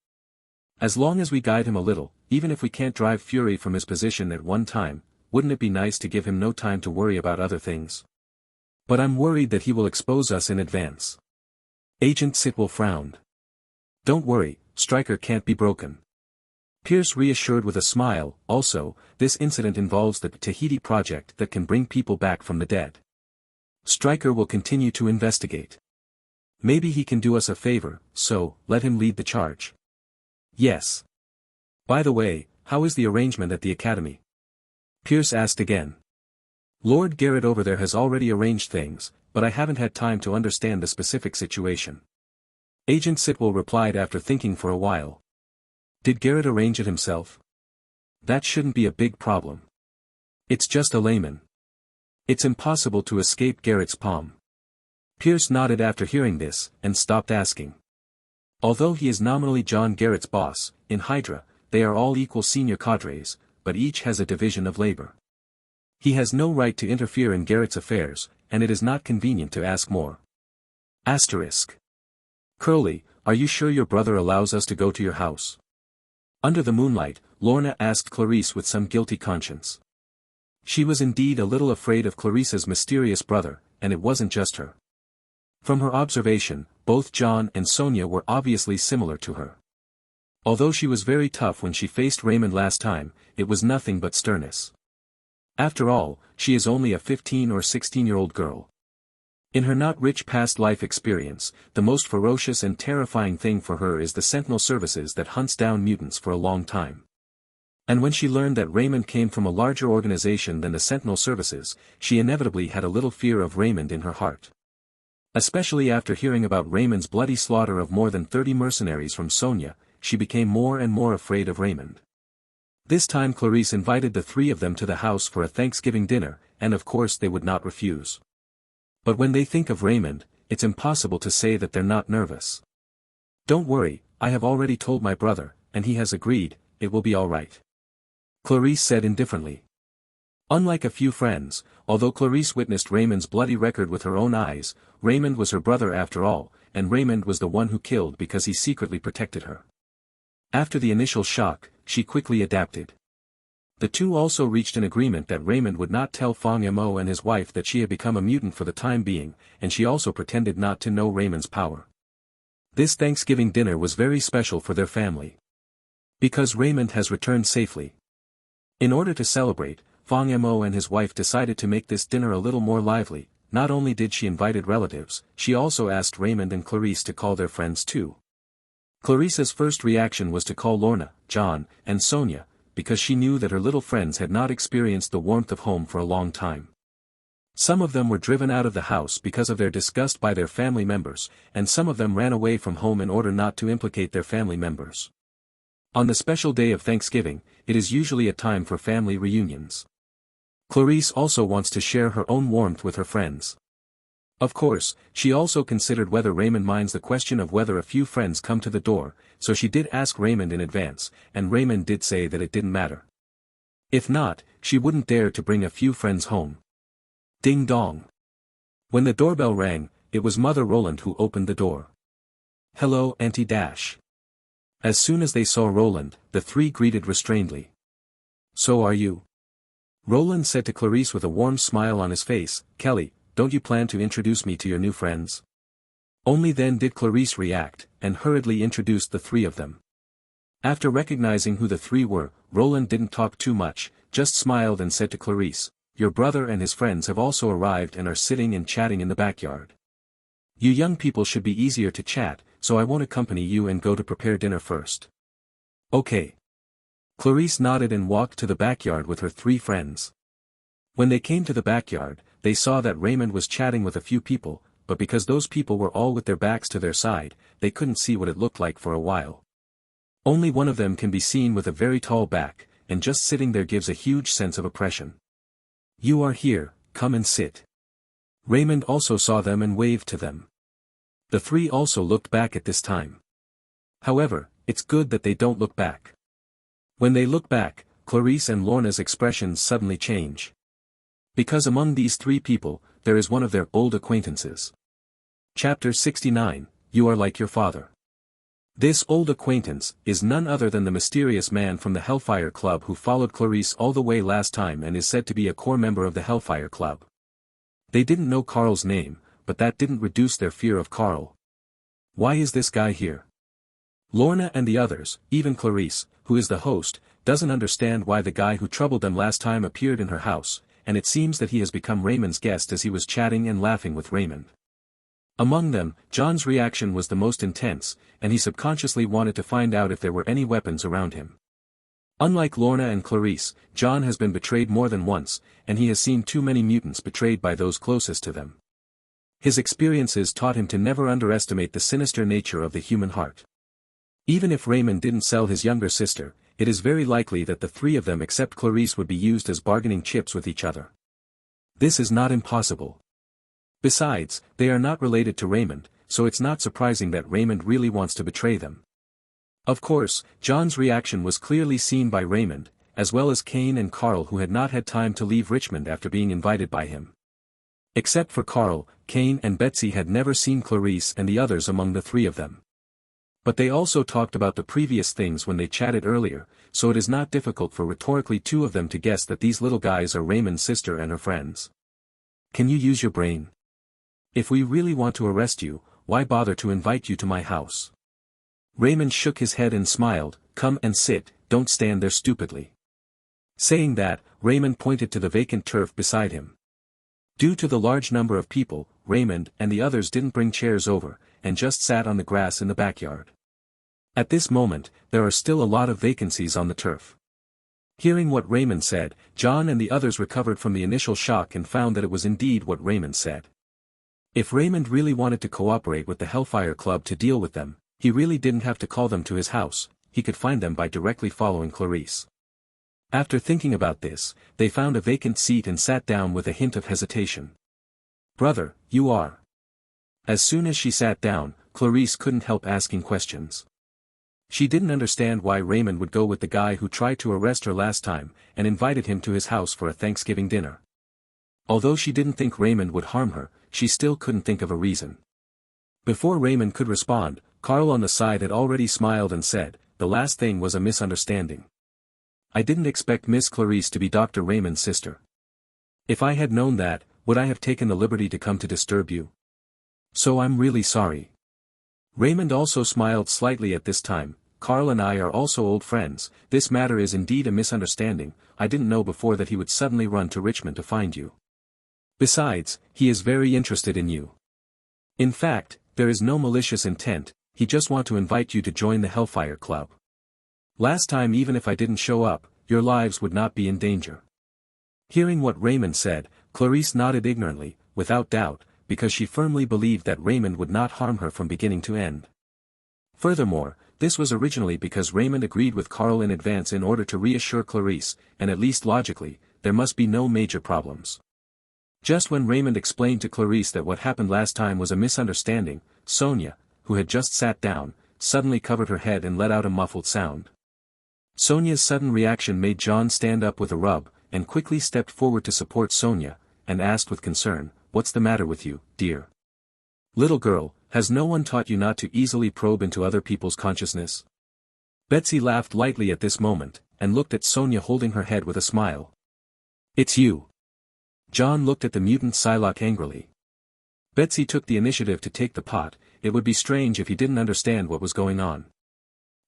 As long as we guide him a little, even if we can't drive Fury from his position at one time, wouldn't it be nice to give him no time to worry about other things? But I'm worried that he will expose us in advance. Agent Sitwell frowned. Don't worry, Stryker can't be broken. Pierce reassured with a smile. Also, this incident involves the Tahiti project that can bring people back from the dead. Stryker will continue to investigate. Maybe he can do us a favor, so, let him lead the charge. Yes. By the way, how is the arrangement at the academy? Pierce asked again. Lord Garrett over there has already arranged things, but I haven't had time to understand the specific situation. Agent Sitwell replied after thinking for a while. Did Garrett arrange it himself? That shouldn't be a big problem. It's just a layman. It's impossible to escape Garrett's palm. Pierce nodded after hearing this, and stopped asking. Although he is nominally John Garrett's boss, in Hydra, they are all equal senior cadres, but each has a division of labor. He has no right to interfere in Garrett's affairs, and it is not convenient to ask more. Asterisk. Curly, are you sure your brother allows us to go to your house? Under the moonlight, Lorna asked Clarice with some guilty conscience. She was indeed a little afraid of Clarice's mysterious brother, and it wasn't just her. From her observation, both John and Sonia were obviously similar to her. Although she was very tough when she faced Raymond last time, it was nothing but sternness. After all, she is only a 15 or 16-year-old girl. In her not rich past life experience, the most ferocious and terrifying thing for her is the Sentinel Services that hunts down mutants for a long time. And when she learned that Raymond came from a larger organization than the Sentinel Services, she inevitably had a little fear of Raymond in her heart. Especially after hearing about Raymond's bloody slaughter of more than 30 mercenaries from Sonia, she became more and more afraid of Raymond. This time Clarice invited the three of them to the house for a Thanksgiving dinner, and of course they would not refuse. But when they think of Raymond, it's impossible to say that they're not nervous. Don't worry, I have already told my brother, and he has agreed, it will be all right. Clarice said indifferently. Unlike a few friends, although Clarice witnessed Raymond's bloody record with her own eyes, Raymond was her brother after all, and Raymond was the one who killed because he secretly protected her. After the initial shock, she quickly adapted. The two also reached an agreement that Raymond would not tell Fong Mo and his wife that she had become a mutant for the time being, and she also pretended not to know Raymond's power. This Thanksgiving dinner was very special for their family. Because Raymond has returned safely. In order to celebrate, Fong Mo and his wife decided to make this dinner a little more lively. Not only did she invite relatives, she also asked Raymond and Clarice to call their friends too. Clarice's first reaction was to call Lorna, John, and Sonia, because she knew that her little friends had not experienced the warmth of home for a long time. Some of them were driven out of the house because of their disgust by their family members, and some of them ran away from home in order not to implicate their family members. On the special day of Thanksgiving, it is usually a time for family reunions. Clarice also wants to share her own warmth with her friends. Of course, she also considered whether Raymond minds the question of whether a few friends come to the door, so she did ask Raymond in advance, and Raymond did say that it didn't matter. If not, she wouldn't dare to bring a few friends home. Ding dong. When the doorbell rang, it was Mother Roland who opened the door. Hello, Auntie Dash. As soon as they saw Roland, the three greeted restrainedly. So are you? Roland said to Clarice with a warm smile on his face, Kelly, don't you plan to introduce me to your new friends? Only then did Clarice react, and hurriedly introduced the three of them. After recognizing who the three were, Roland didn't talk too much, just smiled and said to Clarice, your brother and his friends have also arrived and are sitting and chatting in the backyard. You young people should be easier to chat, so I won't accompany you and go to prepare dinner first. Okay. Clarice nodded and walked to the backyard with her three friends. When they came to the backyard, they saw that Raymond was chatting with a few people, but because those people were all with their backs to their side, they couldn't see what it looked like for a while. Only one of them can be seen with a very tall back, and just sitting there gives a huge sense of oppression. You are here, come and sit. Raymond also saw them and waved to them. The three also looked back at this time. However, it's good that they don't look back. When they look back, Clarice and Lorna's expressions suddenly change. Because among these three people, there is one of their old acquaintances. Chapter 69, You Are Like Your Father. This old acquaintance is none other than the mysterious man from the Hellfire Club who followed Clarice all the way last time and is said to be a core member of the Hellfire Club. They didn't know Carl's name, but that didn't reduce their fear of Carl. Why is this guy here? Lorna and the others, even Clarice, who is the host, doesn't understand why the guy who troubled them last time appeared in her house, and it seems that he has become Raymond's guest as he was chatting and laughing with Raymond. Among them, John's reaction was the most intense, and he subconsciously wanted to find out if there were any weapons around him. Unlike Lorna and Clarice, John has been betrayed more than once, and he has seen too many mutants betrayed by those closest to them. His experiences taught him to never underestimate the sinister nature of the human heart. Even if Raymond didn't sell his younger sister, it is very likely that the three of them except Clarice would be used as bargaining chips with each other. This is not impossible. Besides, they are not related to Raymond, so it's not surprising that Raymond really wants to betray them. Of course, John's reaction was clearly seen by Raymond, as well as Kane and Carl, who had not had time to leave Richmond after being invited by him. Except for Carl, Kane and Betsy had never seen Clarice and the others among the three of them. But they also talked about the previous things when they chatted earlier, so it is not difficult for rhetorically two of them to guess that these little guys are Raymond's sister and her friends. Can you use your brain? If we really want to arrest you, why bother to invite you to my house? Raymond shook his head and smiled. Come and sit, don't stand there stupidly. Saying that, Raymond pointed to the vacant turf beside him. Due to the large number of people, Raymond and the others didn't bring chairs over, and just sat on the grass in the backyard. At this moment, there are still a lot of vacancies on the turf. Hearing what Raymond said, John and the others recovered from the initial shock and found that it was indeed what Raymond said. If Raymond really wanted to cooperate with the Hellfire Club to deal with them, he really didn't have to call them to his house, he could find them by directly following Clarice. After thinking about this, they found a vacant seat and sat down with a hint of hesitation. Brother, you are. As soon as she sat down, Clarice couldn't help asking questions. She didn't understand why Raymond would go with the guy who tried to arrest her last time, and invited him to his house for a Thanksgiving dinner. Although she didn't think Raymond would harm her, she still couldn't think of a reason. Before Raymond could respond, Carl on the side had already smiled and said, the last thing was a misunderstanding. I didn't expect Miss Clarice to be Dr. Raymond's sister. If I had known that, would I have taken the liberty to come to disturb you? So I'm really sorry. Raymond also smiled slightly at this time. Carl and I are also old friends. This matter is indeed a misunderstanding. I didn't know before that he would suddenly run to Richmond to find you. Besides, he is very interested in you. In fact, there is no malicious intent, he just wants to invite you to join the Hellfire Club. Last time, even if I didn't show up, your lives would not be in danger. Hearing what Raymond said, Clarice nodded ignorantly, without doubt, because she firmly believed that Raymond would not harm her from beginning to end. Furthermore, this was originally because Raymond agreed with Carl in advance in order to reassure Clarice, and at least logically, there must be no major problems. Just when Raymond explained to Clarice that what happened last time was a misunderstanding, Sonia, who had just sat down, suddenly covered her head and let out a muffled sound. Sonia's sudden reaction made John stand up with a rub, and quickly stepped forward to support Sonia, and asked with concern, "What's the matter with you, dear? Little girl, has no one taught you not to easily probe into other people's consciousness?" Betsy laughed lightly at this moment, and looked at Sonia holding her head with a smile. "It's you." John looked at the mutant Psylocke angrily. Betsy took the initiative to take the pot. It would be strange if he didn't understand what was going on.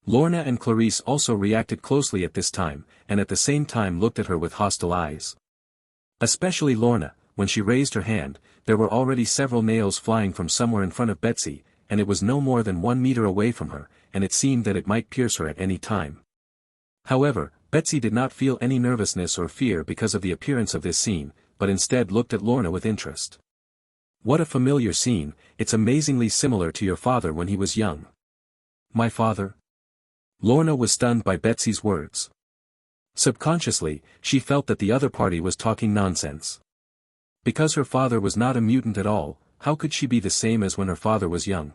Lorna and Clarice also reacted closely at this time, and at the same time looked at her with hostile eyes. Especially Lorna, when she raised her hand, there were already several nails flying from somewhere in front of Betsy, and it was no more than 1 meter away from her, and it seemed that it might pierce her at any time. However, Betsy did not feel any nervousness or fear because of the appearance of this scene, but instead looked at Lorna with interest. "What a familiar scene, it's amazingly similar to your father when he was young." "My father?" Lorna was stunned by Betsy's words. Subconsciously, she felt that the other party was talking nonsense. Because her father was not a mutant at all, how could she be the same as when her father was young?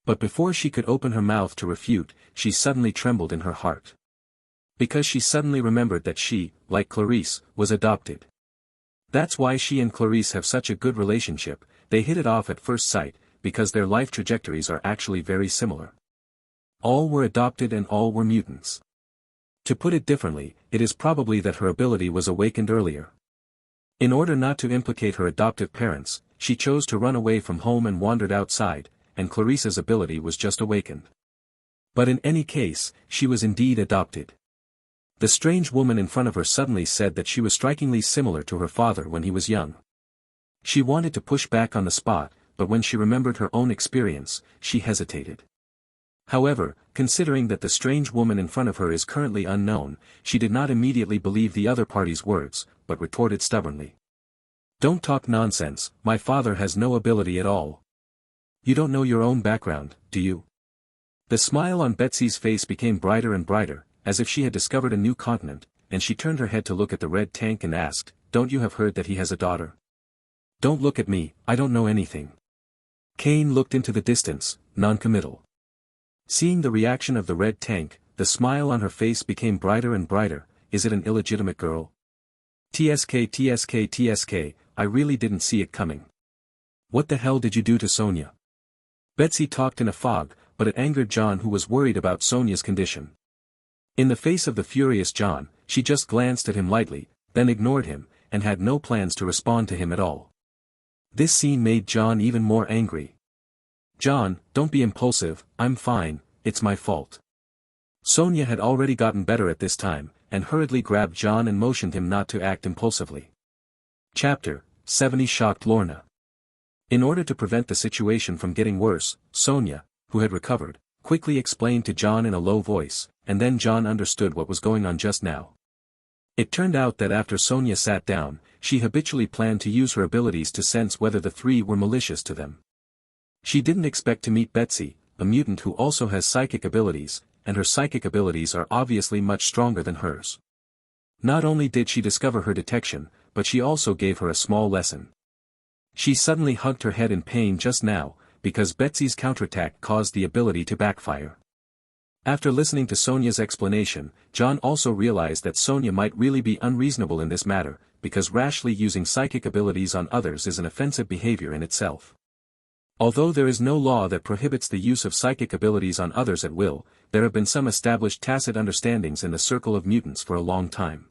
But before she could open her mouth to refute, she suddenly trembled in her heart. Because she suddenly remembered that she, like Clarice, was adopted. That's why she and Clarice have such a good relationship. They hit it off at first sight, because their life trajectories are actually very similar. All were adopted and all were mutants. To put it differently, it is probably that her ability was awakened earlier. In order not to implicate her adoptive parents, she chose to run away from home and wandered outside, and Clarice's ability was just awakened. But in any case, she was indeed adopted. The strange woman in front of her suddenly said that she was strikingly similar to her father when he was young. She wanted to push back on the spot, but when she remembered her own experience, she hesitated. However, considering that the strange woman in front of her is currently unknown, she did not immediately believe the other party's words, but retorted stubbornly. "Don't talk nonsense, my father has no ability at all. You don't know your own background, do you?" The smile on Betsy's face became brighter and brighter, as if she had discovered a new continent, and she turned her head to look at the red tank and asked, "Don't you have heard that he has a daughter?" "Don't look at me, I don't know anything." Kane looked into the distance, non-committal. Seeing the reaction of the red tank, the smile on her face became brighter and brighter, is it an illegitimate girl? TSK TSK TSK, I really didn't see it coming. What the hell did you do to Sonia? Betsy talked in a fog, but it angered John, who was worried about Sonia's condition. In the face of the furious John, she just glanced at him lightly, then ignored him, and had no plans to respond to him at all. This scene made John even more angry. John, don't be impulsive, I'm fine, it's my fault. Sonia had already gotten better at this time, and hurriedly grabbed John and motioned him not to act impulsively. Chapter 70 shocked Lorna. In order to prevent the situation from getting worse, Sonia, who had recovered, quickly explained to John in a low voice, and then John understood what was going on just now. It turned out that after Sonia sat down, she habitually planned to use her abilities to sense whether the three were malicious to them. She didn't expect to meet Betsy, a mutant who also has psychic abilities, and her psychic abilities are obviously much stronger than hers. Not only did she discover her detection, but she also gave her a small lesson. She suddenly hugged her head in pain just now, because Betsy's counterattack caused the ability to backfire. After listening to Sonia's explanation, John also realized that Sonia might really be unreasonable in this matter, because rashly using psychic abilities on others is an offensive behavior in itself. Although there is no law that prohibits the use of psychic abilities on others at will, there have been some established tacit understandings in the circle of mutants for a long time.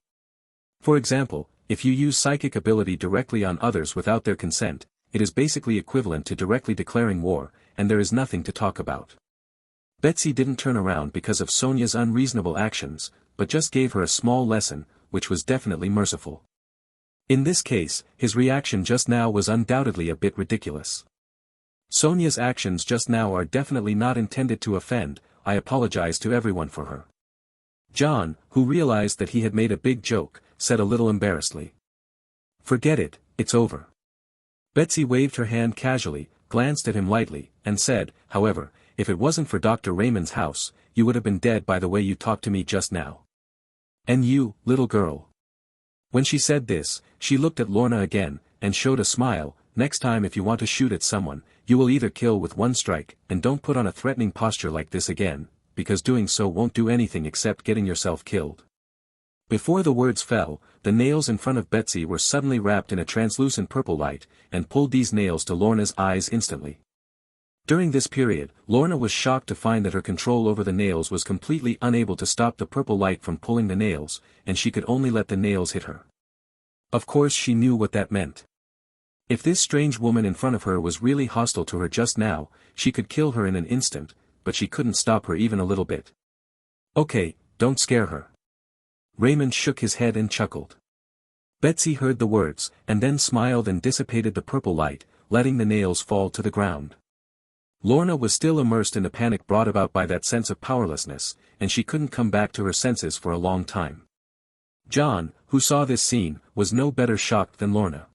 For example, if you use psychic ability directly on others without their consent, it is basically equivalent to directly declaring war, and there is nothing to talk about. Betsy didn't turn around because of Sonia's unreasonable actions, but just gave her a small lesson, which was definitely merciful. In this case, his reaction just now was undoubtedly a bit ridiculous. Sonia's actions just now are definitely not intended to offend, I apologize to everyone for her. John, who realized that he had made a big joke, said a little embarrassedly. Forget it, it's over. Betsy waved her hand casually, glanced at him lightly, and said, however, if it wasn't for Dr. Raymond's house, you would have been dead by the way you talked to me just now. And you, little girl. When she said this, she looked at Lorna again, and showed a smile. Next time if you want to shoot at someone, you will either kill with one strike, and don't put on a threatening posture like this again, because doing so won't do anything except getting yourself killed. Before the words fell, the nails in front of Betsy were suddenly wrapped in a translucent purple light, and pulled these nails to Lorna's eyes instantly. During this period, Lorna was shocked to find that her control over the nails was completely unable to stop the purple light from pulling the nails, and she could only let the nails hit her. Of course she knew what that meant. If this strange woman in front of her was really hostile to her just now, she could kill her in an instant, but she couldn't stop her even a little bit. Okay, don't scare her. Raymond shook his head and chuckled. Betsy heard the words, and then smiled and dissipated the purple light, letting the nails fall to the ground. Lorna was still immersed in the panic brought about by that sense of powerlessness, and she couldn't come back to her senses for a long time. John, who saw this scene, was no better shocked than Lorna.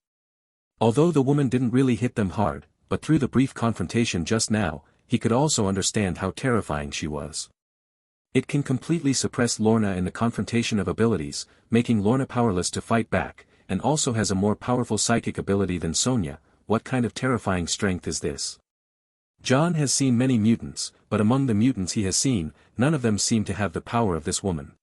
Although the woman didn't really hit them hard, but through the brief confrontation just now, he could also understand how terrifying she was. It can completely suppress Lorna in the confrontation of abilities, making Lorna powerless to fight back, and also has a more powerful psychic ability than Sonia. What kind of terrifying strength is this? John has seen many mutants, but among the mutants he has seen, none of them seem to have the power of this woman.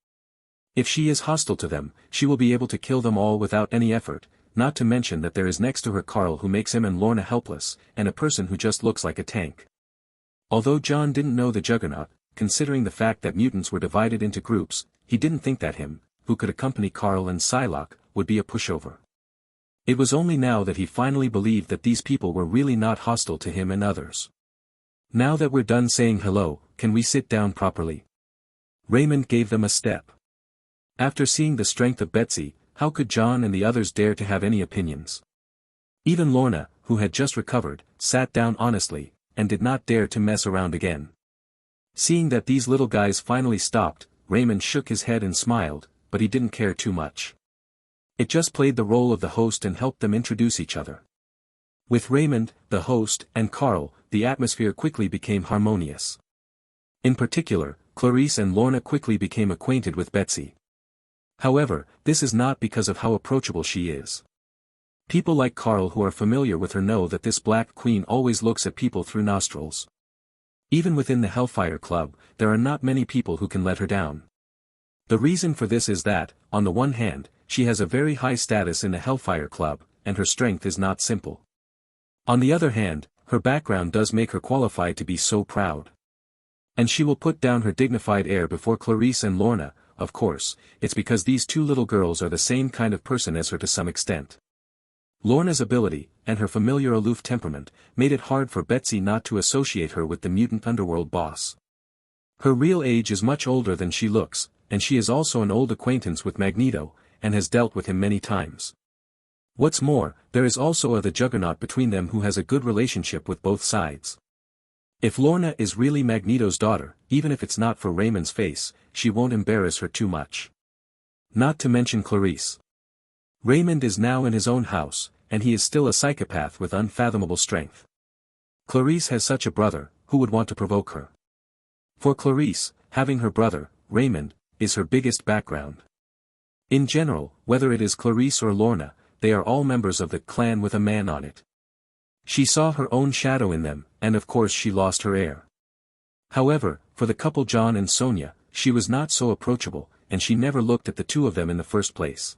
If she is hostile to them, she will be able to kill them all without any effort, not to mention that there is next to her Carl who makes him and Lorna helpless, and a person who just looks like a tank. Although John didn't know the Juggernaut, considering the fact that mutants were divided into groups, he didn't think that him, who could accompany Carl and Psylocke, would be a pushover. It was only now that he finally believed that these people were really not hostile to him and others. Now that we're done saying hello, can we sit down properly? Raymond gave them a step. After seeing the strength of Betsy, how could John and the others dare to have any opinions? Even Lorna, who had just recovered, sat down honestly, and did not dare to mess around again. Seeing that these little guys finally stopped, Raymond shook his head and smiled, but he didn't care too much. It just played the role of the host and helped them introduce each other. With Raymond, the host, and Carl, the atmosphere quickly became harmonious. In particular, Clarice and Lorna quickly became acquainted with Betsy. However, this is not because of how approachable she is. People like Carl who are familiar with her know that this Black Queen always looks at people through nostrils. Even within the Hellfire Club, there are not many people who can let her down. The reason for this is that, on the one hand, she has a very high status in the Hellfire Club, and her strength is not simple. On the other hand, her background does make her qualified to be so proud. And she will put down her dignified air before Clarice and Lorna. Of course, it's because these two little girls are the same kind of person as her to some extent. Lorna's ability, and her familiar aloof temperament, made it hard for Betsy not to associate her with the mutant underworld boss. Her real age is much older than she looks, and she is also an old acquaintance with Magneto, and has dealt with him many times. What's more, there is also the Juggernaut between them who has a good relationship with both sides. If Lorna is really Magneto's daughter, even if it's not for Raymond's face, she won't embarrass her too much. Not to mention Clarice. Raymond is now in his own house, and he is still a psychopath with unfathomable strength. Clarice has such a brother, who would want to provoke her? For Clarice, having her brother, Raymond, is her biggest background. In general, whether it is Clarice or Lorna, they are all members of the clan with a man on it. She saw her own shadow in them, and of course she lost her air. However, for the couple John and Sonia, she was not so approachable, and she never looked at the two of them in the first place.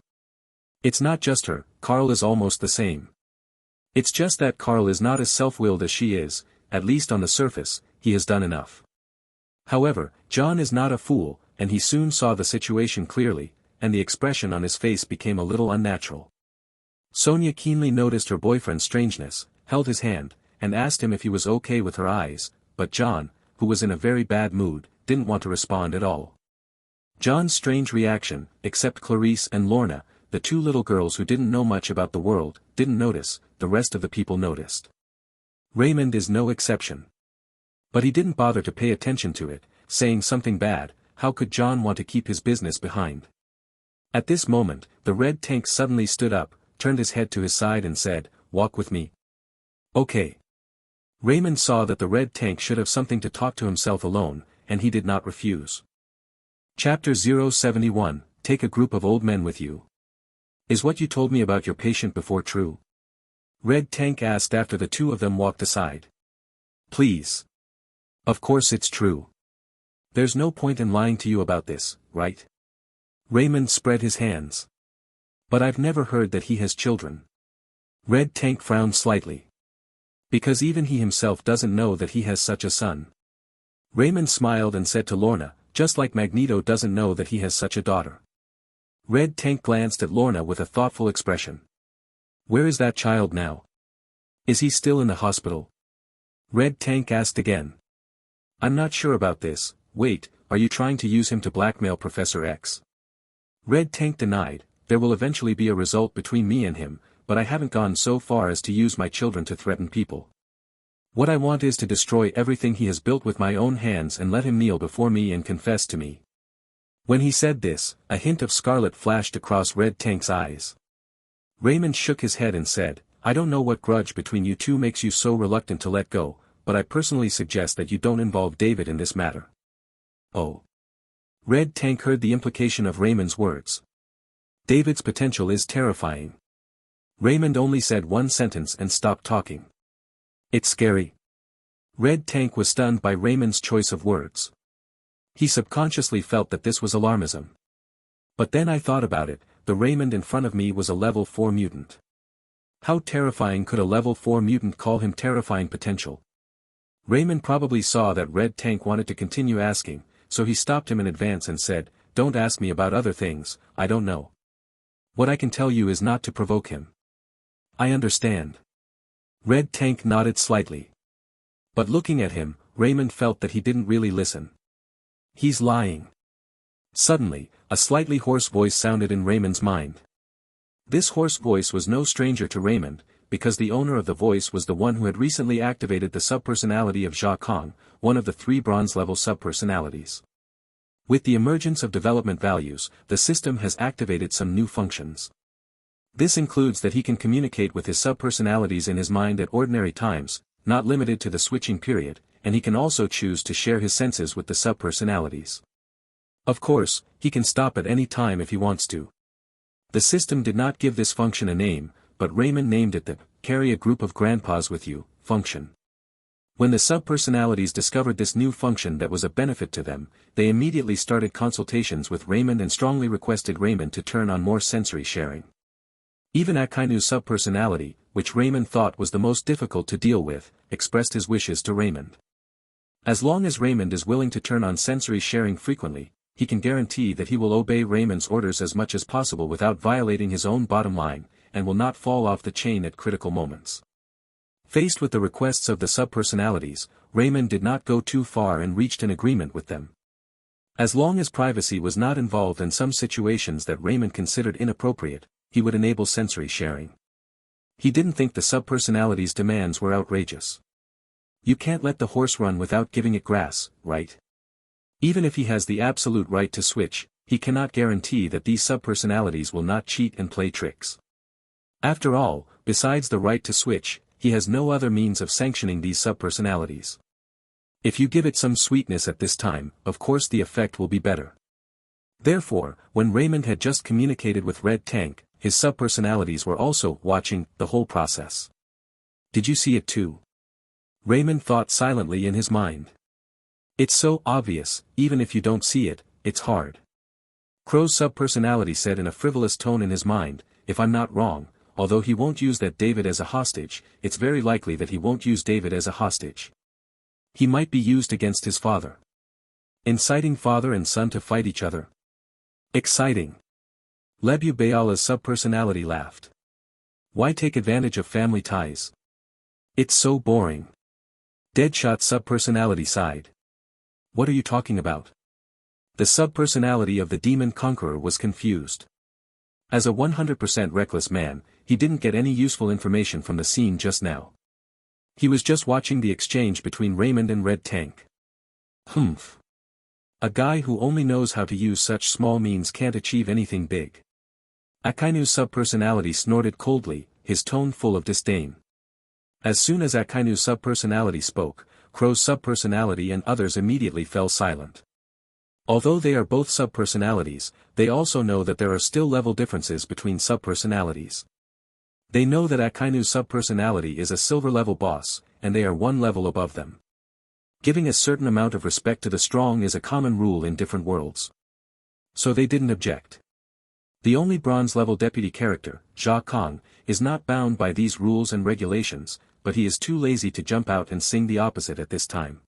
It's not just her, Carl is almost the same. It's just that Carl is not as self-willed as she is, at least on the surface, he has done enough. However, John is not a fool, and he soon saw the situation clearly, and the expression on his face became a little unnatural. Sonia keenly noticed her boyfriend's strangeness, held his hand, and asked him if he was okay with her eyes, but John, who was in a very bad mood, didn't want to respond at all. John's strange reaction, except Clarice and Lorna, the two little girls who didn't know much about the world, didn't notice, the rest of the people noticed. Raymond is no exception. But he didn't bother to pay attention to it, saying something bad. How could John want to keep his business behind? At this moment, the red tank suddenly stood up, turned his head to his side and said, "Walk with me." Okay. Raymond saw that the red tank should have something to talk to himself alone, and he did not refuse. Chapter 071, Take a group of old men with you. Is what you told me about your patient before true? Red Tank asked after the two of them walked aside. Please. Of course it's true. There's no point in lying to you about this, right? Raymond spread his hands. But I've never heard that he has children. Red Tank frowned slightly. Because even he himself doesn't know that he has such a son. Raymond smiled and said to Lorna, just like Magneto doesn't know that he has such a daughter. Red Tank glanced at Lorna with a thoughtful expression. Where is that child now? Is he still in the hospital? Red Tank asked again. I'm not sure about this. Wait, are you trying to use him to blackmail Professor X? Red Tank denied, there will eventually be a result between me and him, but I haven't gone so far as to use my children to threaten people. What I want is to destroy everything he has built with my own hands and let him kneel before me and confess to me. When he said this, a hint of scarlet flashed across Red Tank's eyes. Raymond shook his head and said, I don't know what grudge between you two makes you so reluctant to let go, but I personally suggest that you don't involve David in this matter. Oh. Red Tank heard the implication of Raymond's words. David's potential is terrifying. Raymond only said one sentence and stopped talking. It's scary. Red Tank was stunned by Raymond's choice of words. He subconsciously felt that this was alarmism. But then I thought about it, the Raymond in front of me was a level 4 mutant. How terrifying could a level 4 mutant call him terrifying potential? Raymond probably saw that Red Tank wanted to continue asking, so he stopped him in advance and said, Don't ask me about other things, I don't know. What I can tell you is not to provoke him. I understand. Red Tank nodded slightly. But looking at him, Raymond felt that he didn't really listen. He's lying. Suddenly, a slightly hoarse voice sounded in Raymond's mind. This hoarse voice was no stranger to Raymond, because the owner of the voice was the one who had recently activated the subpersonality of Jia Kong, one of the 3 bronze-level subpersonalities. With the emergence of development values, the system has activated some new functions. This includes that he can communicate with his subpersonalities in his mind at ordinary times, not limited to the switching period, and he can also choose to share his senses with the subpersonalities. Of course, he can stop at any time if he wants to. The system did not give this function a name, but Raymond named it the "carry a group of grandpas with you" function. When the subpersonalities discovered this new function that was a benefit to them, they immediately started consultations with Raymond and strongly requested Raymond to turn on more sensory sharing. Even Akainu's subpersonality, which Raymond thought was the most difficult to deal with, expressed his wishes to Raymond. As long as Raymond is willing to turn on sensory sharing frequently, he can guarantee that he will obey Raymond's orders as much as possible without violating his own bottom line, and will not fall off the chain at critical moments. Faced with the requests of the subpersonalities, Raymond did not go too far and reached an agreement with them. As long as privacy was not involved in some situations that Raymond considered inappropriate, he would enable sensory sharing. He didn't think the subpersonalities' demands were outrageous. You can't let the horse run without giving it grass, right? Even if he has the absolute right to switch, he cannot guarantee that these subpersonalities will not cheat and play tricks. After all, besides the right to switch, he has no other means of sanctioning these subpersonalities. If you give it some sweetness at this time, of course the effect will be better. Therefore, when Raymond had just communicated with Red Tank, his subpersonalities were also watching the whole process. Did you see it too? Raymond thought silently in his mind. It's so obvious, even if you don't see it, it's hard. Crow's subpersonality said in a frivolous tone in his mind, if I'm not wrong, although he won't use that David as a hostage, it's very likely that he won't use David as a hostage. He might be used against his father. Inciting father and son to fight each other. Exciting. Lebu Bayala's subpersonality laughed. Why take advantage of family ties? It's so boring. Deadshot subpersonality sighed. What are you talking about? The subpersonality of the demon conqueror was confused. As a 100% reckless man, he didn't get any useful information from the scene just now. He was just watching the exchange between Raymond and Red Tank. Humph. A guy who only knows how to use such small means can't achieve anything big. Akainu's subpersonality snorted coldly, his tone full of disdain. As soon as Akainu's subpersonality spoke, Crow's subpersonality and others immediately fell silent. Although they are both subpersonalities, they also know that there are still level differences between subpersonalities. They know that Akainu's subpersonality is a silver-level boss, and they are one level above them. Giving a certain amount of respect to the strong is a common rule in different worlds. So they didn't object. The only bronze-level deputy character, Jia Kong, is not bound by these rules and regulations, but he is too lazy to jump out and sing the opposite at this time.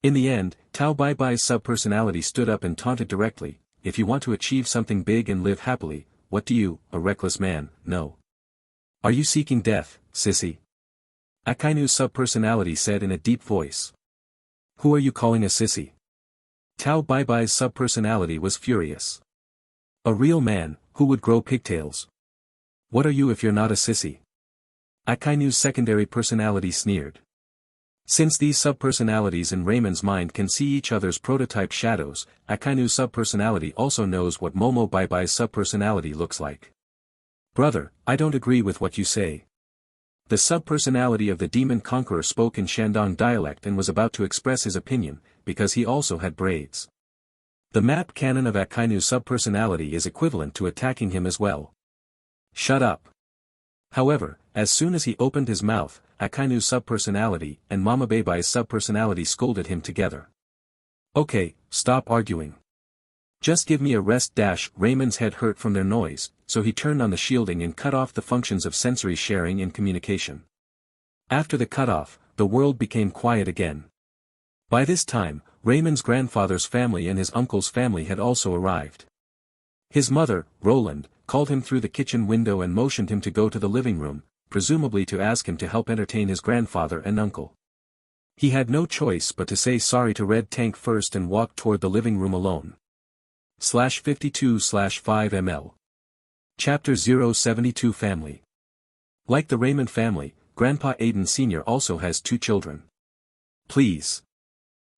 In the end, Tao Baibai's subpersonality stood up and taunted directly, if you want to achieve something big and live happily, what do you, a reckless man, know? Are you seeking death, sissy? Akainu's subpersonality said in a deep voice. Who are you calling a sissy? Tao Baibai's subpersonality was furious. A real man, who would grow pigtails? What are you if you're not a sissy? Akainu's secondary personality sneered. Since these subpersonalities in Raymond's mind can see each other's prototype shadows, Akainu's subpersonality also knows what Momo Baibai's subpersonality looks like. Brother, I don't agree with what you say. The subpersonality of the demon conqueror spoke in Shandong dialect and was about to express his opinion, because he also had braids. The map canon of Akainu's subpersonality is equivalent to attacking him as well. Shut up. However, as soon as he opened his mouth, Akainu's subpersonality and Mama Baibai's subpersonality scolded him together. Okay, stop arguing. Just give me a rest. Raymond's head hurt from their noise, so he turned on the shielding and cut off the functions of sensory sharing and communication. After the cutoff, the world became quiet again. By this time, Raymond's grandfather's family and his uncle's family had also arrived. His mother, Roland, called him through the kitchen window and motioned him to go to the living room, presumably to ask him to help entertain his grandfather and uncle. He had no choice but to say sorry to Red Tank first and walk toward the living room alone. /52/5ml. Chapter 072 Family. Like the Raymond family, Grandpa Aiden Sr. also has two children. Please.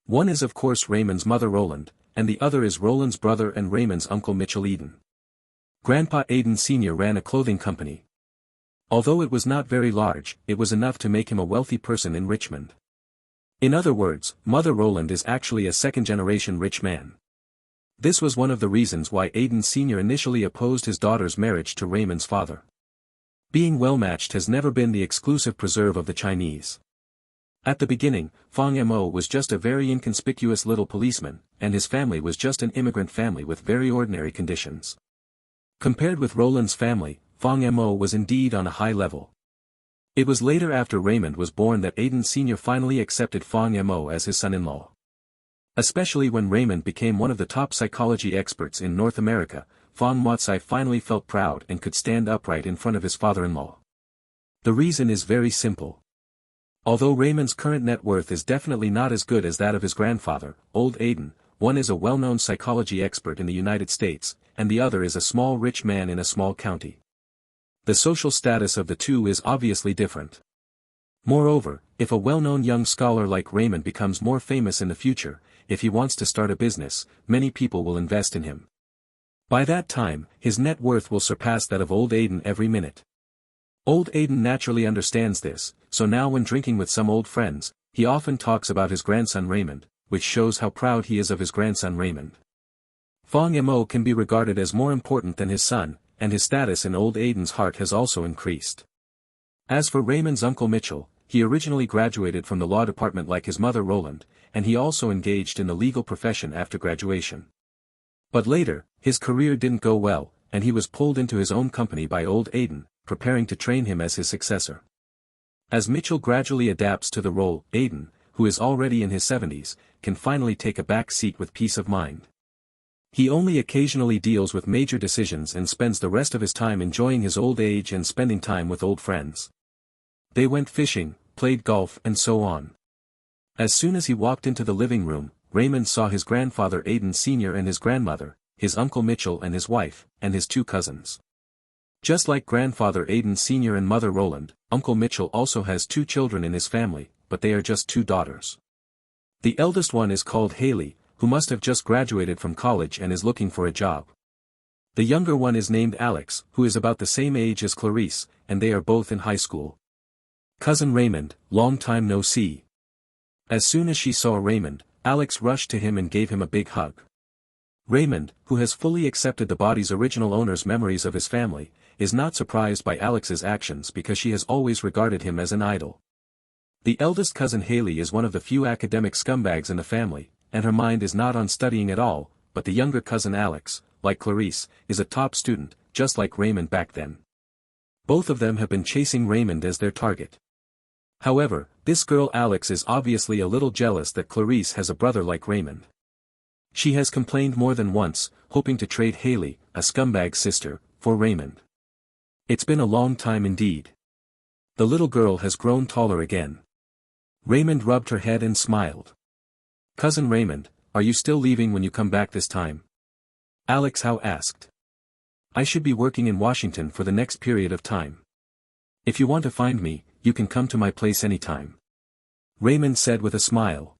One is of course Raymond's mother Roland, and the other is Roland's brother and Raymond's uncle Mitchell Eden. Grandpa Aiden Sr. ran a clothing company. Although it was not very large, it was enough to make him a wealthy person in Richmond. In other words, Mother Roland is actually a second-generation rich man. This was one of the reasons why Aiden Sr. initially opposed his daughter's marriage to Raymond's father. Being well-matched has never been the exclusive preserve of the Chinese. At the beginning, Fong Mo was just a very inconspicuous little policeman, and his family was just an immigrant family with very ordinary conditions. Compared with Roland's family, Fong Mo was indeed on a high level. It was later after Raymond was born that Aiden Sr. finally accepted Fong Mo as his son-in-law. Especially when Raymond became one of the top psychology experts in North America, Fong Motsai finally felt proud and could stand upright in front of his father-in-law. The reason is very simple. Although Raymond's current net worth is definitely not as good as that of his grandfather, old Aiden, one is a well-known psychology expert in the United States, and the other is a small rich man in a small county. The social status of the two is obviously different. Moreover, if a well-known young scholar like Raymond becomes more famous in the future, if he wants to start a business, many people will invest in him. By that time, his net worth will surpass that of old Aiden every minute. Old Aiden naturally understands this, so now when drinking with some old friends, he often talks about his grandson Raymond, which shows how proud he is of his grandson Raymond. Fong Mo can be regarded as more important than his son, and his status in old Aiden's heart has also increased. As for Raymond's uncle Mitchell, he originally graduated from the law department like his mother Roland, and he also engaged in the legal profession after graduation. But later, his career didn't go well, and he was pulled into his own company by old Aiden, preparing to train him as his successor. As Mitchell gradually adapts to the role, Aiden, who is already in his 70s, can finally take a back seat with peace of mind. He only occasionally deals with major decisions and spends the rest of his time enjoying his old age and spending time with old friends. They went fishing, played golf and so on. As soon as he walked into the living room, Raymond saw his grandfather Aiden Sr. and his grandmother, his uncle Mitchell and his wife, and his two cousins. Just like grandfather Aiden Sr. and mother Roland, Uncle Mitchell also has two children in his family, but they are just two daughters. The eldest one is called Haley, who must have just graduated from college and is looking for a job. The younger one is named Alex, who is about the same age as Clarice, and they are both in high school. Cousin Raymond, long time no see. As soon as she saw Raymond, Alex rushed to him and gave him a big hug. Raymond, who has fully accepted the body's original owner's memories of his family, is not surprised by Alex's actions because she has always regarded him as an idol. The eldest cousin Haley is one of the few academic scumbags in the family, and her mind is not on studying at all, but the younger cousin Alex, like Clarice, is a top student, just like Raymond back then. Both of them have been chasing Raymond as their target. However, this girl Alex is obviously a little jealous that Clarice has a brother like Raymond. She has complained more than once, hoping to trade Haley, a scumbag sister, for Raymond. It's been a long time indeed. The little girl has grown taller again. Raymond rubbed her head and smiled. Cousin Raymond, are you still leaving when you come back this time? Alex Howe asked. I should be working in Washington for the next period of time. If you want to find me, you can come to my place anytime. Raymond said with a smile.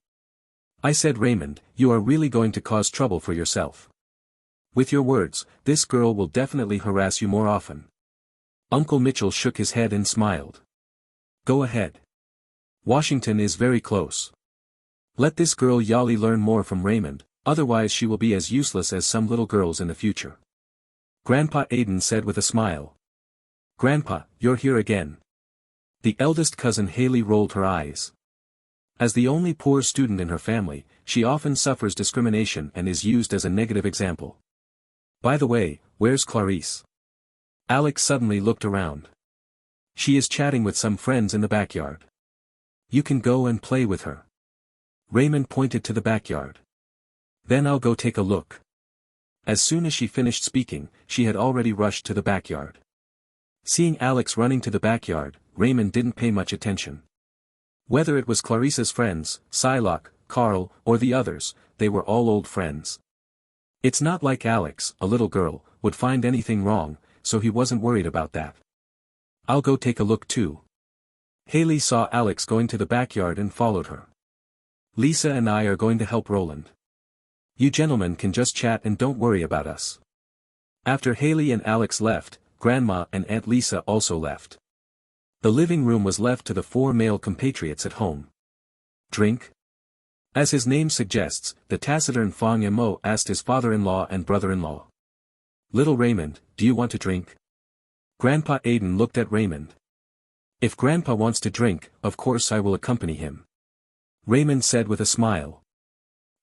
I said Raymond, you are really going to cause trouble for yourself. With your words, this girl will definitely harass you more often. Uncle Mitchell shook his head and smiled. Go ahead. Washington is very close. Let this girl Yali learn more from Raymond, otherwise she will be as useless as some little girls in the future. Grandpa Aiden said with a smile. Grandpa, you're here again. The eldest cousin Haley rolled her eyes. As the only poor student in her family, she often suffers discrimination and is used as a negative example. By the way, where's Clarice? Alex suddenly looked around. She is chatting with some friends in the backyard. You can go and play with her. Raymond pointed to the backyard. Then I'll go take a look. As soon as she finished speaking, she had already rushed to the backyard. Seeing Alex running to the backyard, Raymond didn't pay much attention. Whether it was Clarice's friends, Psylocke, Carl, or the others, they were all old friends. It's not like Alex, a little girl, would find anything wrong, so he wasn't worried about that. I'll go take a look too. Haley saw Alex going to the backyard and followed her. Lisa and I are going to help Roland. You gentlemen can just chat and don't worry about us. After Haley and Alex left, Grandma and Aunt Lisa also left. The living room was left to the four male compatriots at home. Drink? As his name suggests, the taciturn Fong Mo asked his father-in-law and brother-in-law. Little Raymond, do you want to drink? Grandpa Aiden looked at Raymond. If Grandpa wants to drink, of course I will accompany him. Raymond said with a smile.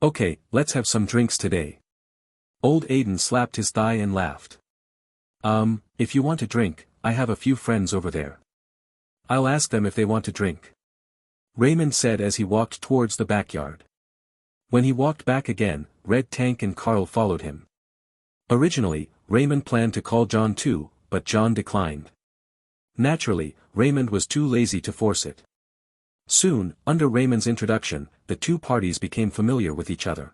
Okay, let's have some drinks today. Old Aiden slapped his thigh and laughed. If you want a drink, I have a few friends over there. I'll ask them if they want to drink. Raymond said as he walked towards the backyard. When he walked back again, Red Tank and Carl followed him. Originally, Raymond planned to call John too, but John declined. Naturally, Raymond was too lazy to force it. Soon, under Raymond's introduction, the two parties became familiar with each other.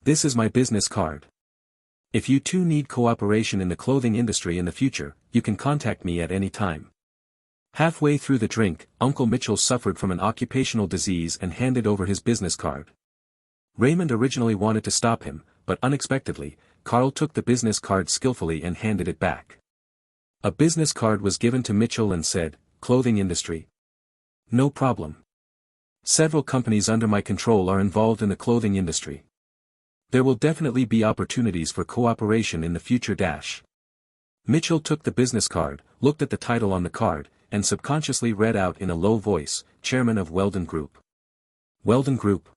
This is my business card. If you two need cooperation in the clothing industry in the future, you can contact me at any time. Halfway through the drink, Uncle Mitchell suffered from an occupational disease and handed over his business card. Raymond originally wanted to stop him, but unexpectedly, Carl took the business card skillfully and handed it back. A business card was given to Mitchell and said, "Clothing industry." No problem. Several companies under my control are involved in the clothing industry. There will definitely be opportunities for cooperation in the future. Mitchell took the business card, looked at the title on the card, and subconsciously read out in a low voice, Chairman of Weldon Group. Weldon Group.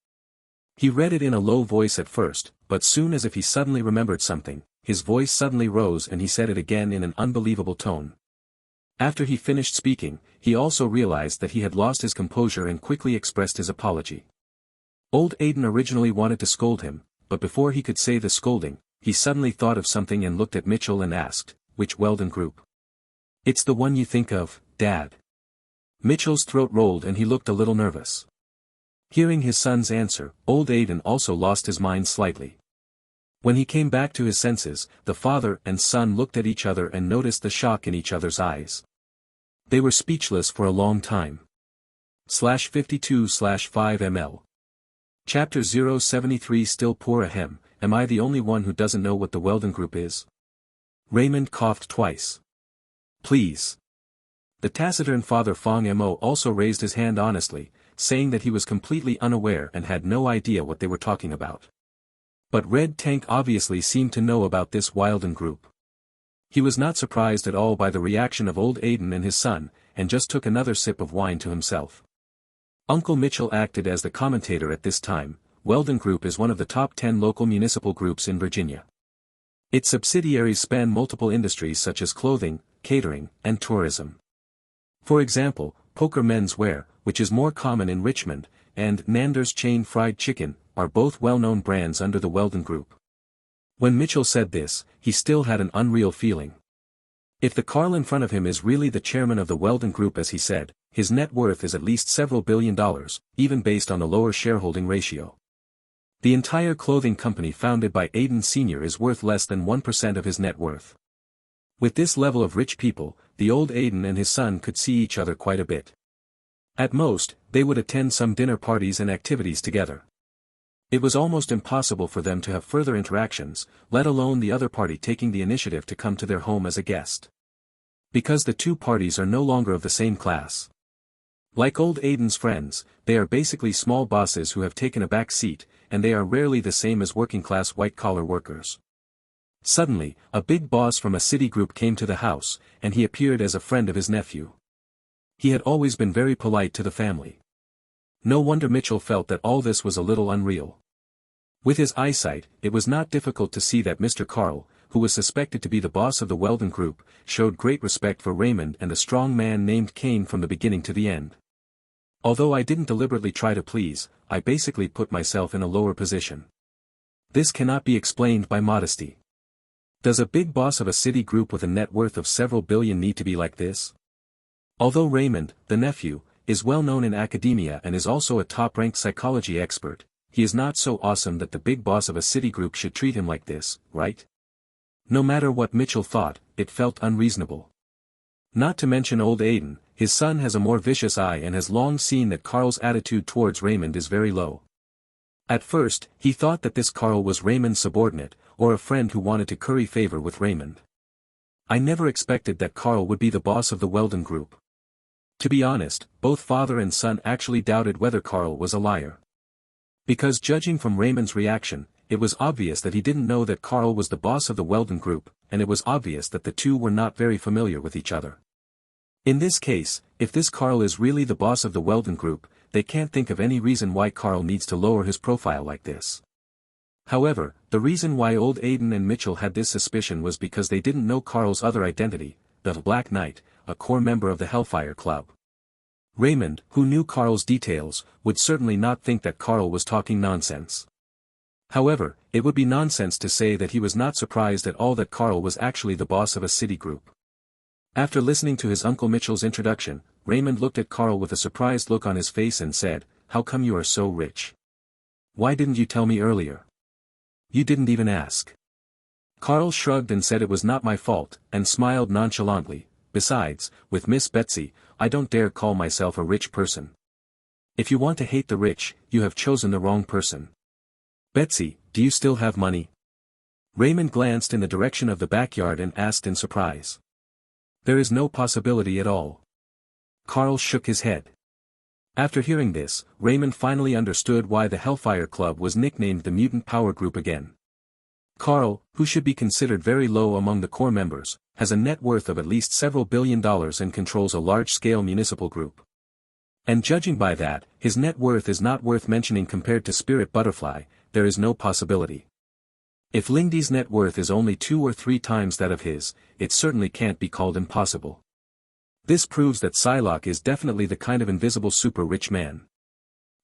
He read it in a low voice at first, but soon as if he suddenly remembered something, his voice suddenly rose and he said it again in an unbelievable tone. After he finished speaking, he also realized that he had lost his composure and quickly expressed his apology. Old Aiden originally wanted to scold him, but before he could say the scolding, he suddenly thought of something and looked at Mitchell and asked, "Which Weldon Group?" "It's the one you think of, Dad." Mitchell's throat rolled and he looked a little nervous. Hearing his son's answer, old Aiden also lost his mind slightly. When he came back to his senses, the father and son looked at each other and noticed the shock in each other's eyes. They were speechless for a long time. /52/5 ml. Chapter 073. Still poor ahem, am I the only one who doesn't know what the Weldon Group is? Raymond coughed twice. Please. The taciturn Father Fong Mo also raised his hand honestly, saying that he was completely unaware and had no idea what they were talking about. But Red Tank obviously seemed to know about this Weldon Group. He was not surprised at all by the reaction of old Aiden and his son, and just took another sip of wine to himself. Uncle Mitchell acted as the commentator at this time. Weldon Group is one of the top 10 local municipal groups in Virginia. Its subsidiaries span multiple industries such as clothing, catering, and tourism. For example, Poker Men's Wear, which is more common in Richmond, and Nander's Chain Fried Chicken, are both well-known brands under the Weldon Group. When Mitchell said this, he still had an unreal feeling. If the Carl in front of him is really the chairman of the Weldon Group as he said, his net worth is at least several $billion, even based on the lower shareholding ratio. The entire clothing company founded by Aiden Sr. is worth less than 1% of his net worth. With this level of rich people, the old Aiden and his son could see each other quite a bit. At most, they would attend some dinner parties and activities together. It was almost impossible for them to have further interactions, let alone the other party taking the initiative to come to their home as a guest. Because the two parties are no longer of the same class. Like old Aiden's friends, they are basically small bosses who have taken a back seat, and they are rarely the same as working-class white-collar workers. Suddenly, a big boss from a city group came to the house, and he appeared as a friend of his nephew. He had always been very polite to the family. No wonder Mitchell felt that all this was a little unreal. With his eyesight, it was not difficult to see that Mr. Carl, who was suspected to be the boss of the Weldon Group, showed great respect for Raymond and a strong man named Kane from the beginning to the end. Although I didn't deliberately try to please, I basically put myself in a lower position. This cannot be explained by modesty. Does a big boss of a city group with a net worth of several billion need to be like this? Although Raymond, the nephew, is well known in academia and is also a top-ranked psychology expert, he is not so awesome that the big boss of a city group should treat him like this, right? No matter what Mitchell thought, it felt unreasonable. Not to mention old Aiden, his son has a more vicious eye and has long seen that Carl's attitude towards Raymond is very low. At first, he thought that this Carl was Raymond's subordinate, or a friend who wanted to curry favor with Raymond. I never expected that Carl would be the boss of the Weldon Group. To be honest, both father and son actually doubted whether Carl was a liar. Because judging from Raymond's reaction, it was obvious that he didn't know that Carl was the boss of the Weldon Group, and it was obvious that the two were not very familiar with each other. In this case, if this Carl is really the boss of the Weldon Group, they can't think of any reason why Carl needs to lower his profile like this. However, the reason why old Aiden and Mitchell had this suspicion was because they didn't know Carl's other identity, the Black Knight, a core member of the Hellfire Club. Raymond, who knew Carl's details, would certainly not think that Carl was talking nonsense. However, it would be nonsense to say that he was not surprised at all that Carl was actually the boss of a city group. After listening to his Uncle Mitchell's introduction, Raymond looked at Carl with a surprised look on his face and said, "How come you are so rich? Why didn't you tell me earlier? You didn't even ask." Carl shrugged and said it was not my fault, and smiled nonchalantly. "Besides, with Miss Betsy, I don't dare call myself a rich person. If you want to hate the rich, you have chosen the wrong person. Betsy, do you still have money?" Raymond glanced in the direction of the backyard and asked in surprise. "There is no possibility at all." Carl shook his head. After hearing this, Raymond finally understood why the Hellfire Club was nicknamed the Mutant Power Group again. Carl, who should be considered very low among the core members, has a net worth of at least several $billion and controls a large-scale municipal group. And judging by that, his net worth is not worth mentioning compared to Spirit Butterfly. There is no possibility. If Lingdy's net worth is only 2 or 3 times that of his, it certainly can't be called impossible. This proves that Psylocke is definitely the kind of invisible super-rich man.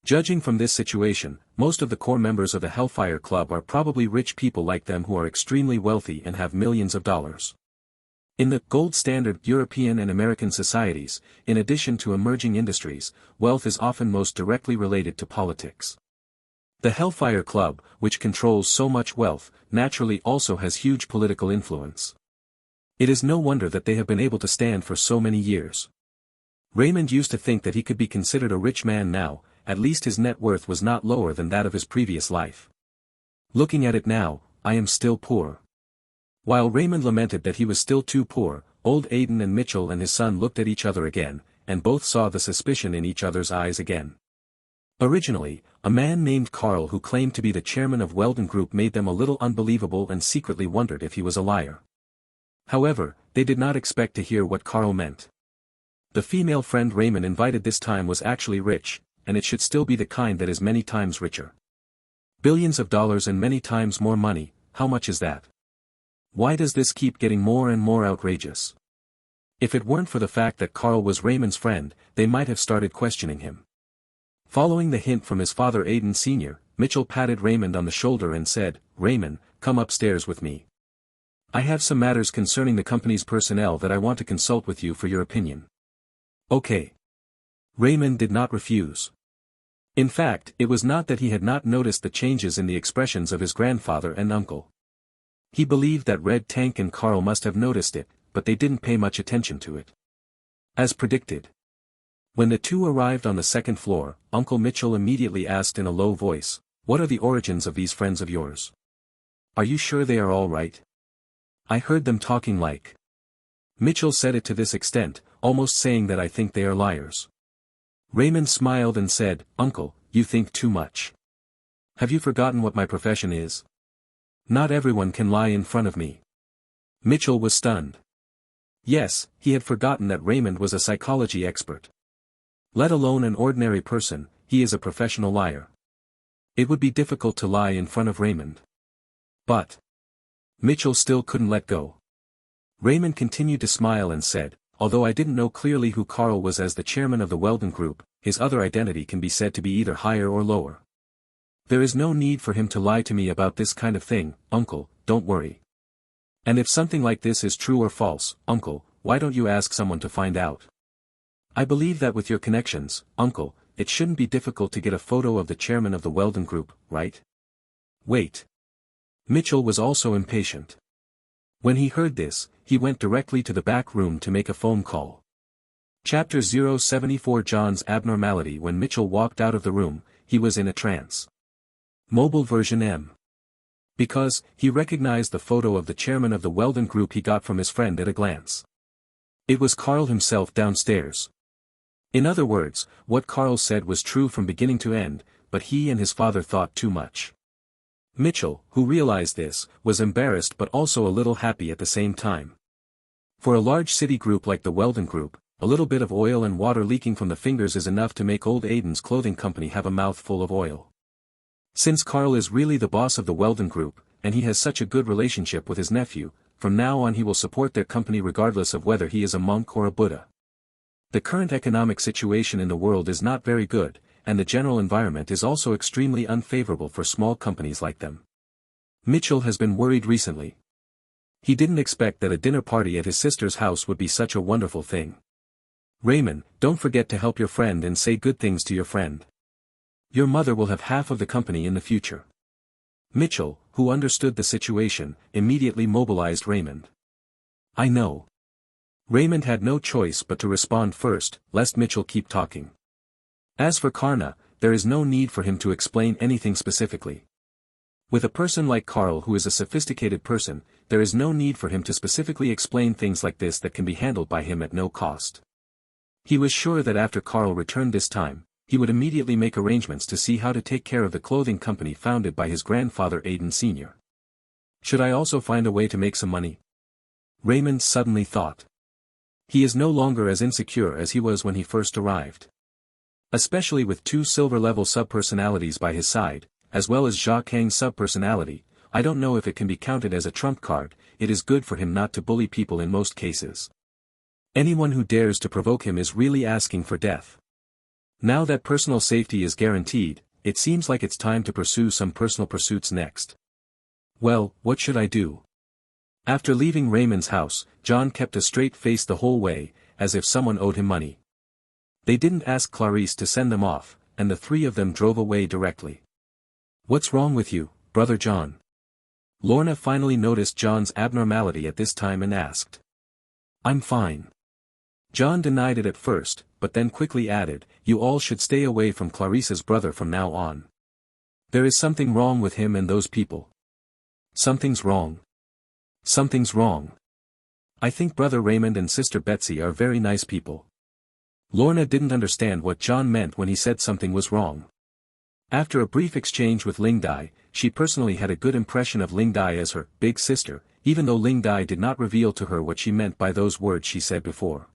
Judging from this situation, most of the core members of the Hellfire Club are probably rich people like them who are extremely wealthy and have millions of dollars. In the gold standard European and American societies, in addition to emerging industries, wealth is often most directly related to politics. The Hellfire Club, which controls so much wealth, naturally also has huge political influence. It is no wonder that they have been able to stand for so many years. Raymond used to think that he could be considered a rich man now, at least his net worth was not lower than that of his previous life. Looking at it now, I am still poor. While Raymond lamented that he was still too poor, old Aiden and Mitchell and his son looked at each other again, and both saw the suspicion in each other's eyes again. Originally, a man named Carl who claimed to be the chairman of Weldon Group made them a little unbelievable and secretly wondered if he was a liar. However, they did not expect to hear what Carl meant. The female friend Raymond invited this time was actually rich, and it should still be the kind that is many times richer. Billions of dollars and many times more money, how much is that? Why does this keep getting more and more outrageous? If it weren't for the fact that Carl was Raymond's friend, they might have started questioning him. Following the hint from his father Aiden Sr., Mitchell patted Raymond on the shoulder and said, "Raymond, come upstairs with me. I have some matters concerning the company's personnel that I want to consult with you for your opinion." "Okay." Raymond did not refuse. In fact, it was not that he had not noticed the changes in the expressions of his grandfather and uncle. He believed that Red Tank and Carl must have noticed it, but they didn't pay much attention to it. As predicted. When the two arrived on the second floor, Uncle Mitchell immediately asked in a low voice, "What are the origins of these friends of yours? Are you sure they are all right? I heard them talking like..." Mitchell said it to this extent, almost saying that I think they are liars. Raymond smiled and said, "Uncle, you think too much. Have you forgotten what my profession is? Not everyone can lie in front of me." Mitchell was stunned. Yes, he had forgotten that Raymond was a psychology expert. Let alone an ordinary person, he is a professional liar. It would be difficult to lie in front of Raymond. But Mitchell still couldn't let go. Raymond continued to smile and said, "Although I didn't know clearly who Carl was as the chairman of the Weldon Group, his other identity can be said to be either higher or lower. There is no need for him to lie to me about this kind of thing, Uncle, don't worry. And if something like this is true or false, Uncle, why don't you ask someone to find out? I believe that with your connections, Uncle, it shouldn't be difficult to get a photo of the chairman of the Weldon Group, right?" "Wait." Mitchell was also impatient. When he heard this, he went directly to the back room to make a phone call. Chapter 074 John's abnormality. When Mitchell walked out of the room, he was in a trance. Mobile version M. Because, he recognized the photo of the chairman of the Weldon Group he got from his friend at a glance. It was Carl himself downstairs. In other words, what Carl said was true from beginning to end, but he and his father thought too much. Mitchell, who realized this, was embarrassed but also a little happy at the same time. For a large city group like the Weldon Group, a little bit of oil and water leaking from the fingers is enough to make old Aiden's clothing company have a mouthful of oil. Since Carl is really the boss of the Weldon Group, and he has such a good relationship with his nephew, from now on he will support their company regardless of whether he is a monk or a Buddha. The current economic situation in the world is not very good, and the general environment is also extremely unfavorable for small companies like them. Mitchell has been worried recently. He didn't expect that a dinner party at his sister's house would be such a wonderful thing. Raymond, don't forget to help your friend and say good things to your friend. Your mother will have half of the company in the future. Mitchell, who understood the situation, immediately mobilized Raymond. I know. Raymond had no choice but to respond first, lest Mitchell keep talking. As for Karna, there is no need for him to explain anything specifically. With a person like Carl who is a sophisticated person, there is no need for him to specifically explain things like this that can be handled by him at no cost. He was sure that after Carl returned this time, he would immediately make arrangements to see how to take care of the clothing company founded by his grandfather Aiden Sr. Should I also find a way to make some money? Raymond suddenly thought. He is no longer as insecure as he was when he first arrived. Especially with two silver-level subpersonalities by his side, as well as Jia Kang's subpersonality, I don't know if it can be counted as a trump card. It is good for him not to bully people in most cases. Anyone who dares to provoke him is really asking for death. Now that personal safety is guaranteed, it seems like it's time to pursue some personal pursuits next. Well, what should I do? After leaving Raymond's house, John kept a straight face the whole way, as if someone owed him money. They didn't ask Clarice to send them off, and the three of them drove away directly. What's wrong with you, Brother John? Lorna finally noticed John's abnormality at this time and asked. I'm fine. John denied it at first, but then quickly added, you all should stay away from Clarice's brother from now on. There is something wrong with him and those people. Something's wrong. Something's wrong. I think Brother Raymond and Sister Betsy are very nice people. Lorna didn't understand what John meant when he said something was wrong. After a brief exchange with Ling Dai, she personally had a good impression of Ling Dai as her big sister, even though Ling Dai did not reveal to her what she meant by those words she said before.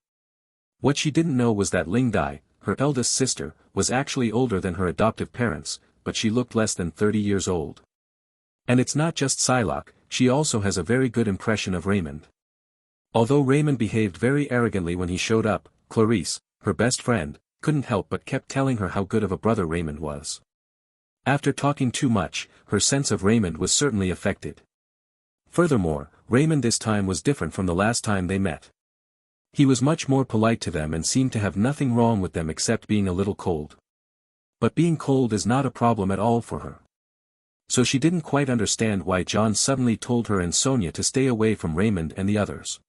What she didn't know was that Ling Dai, her eldest sister, was actually older than her adoptive parents, but she looked less than 30 years old. And it's not just Psylocke, she also has a very good impression of Raymond. Although Raymond behaved very arrogantly when he showed up, Clarice, her best friend, couldn't help but kept telling her how good of a brother Raymond was. After talking too much, her sense of Raymond was certainly affected. Furthermore, Raymond this time was different from the last time they met. He was much more polite to them and seemed to have nothing wrong with them except being a little cold. But being cold is not a problem at all for her. So she didn't quite understand why John suddenly told her and Sonia to stay away from Raymond and the others.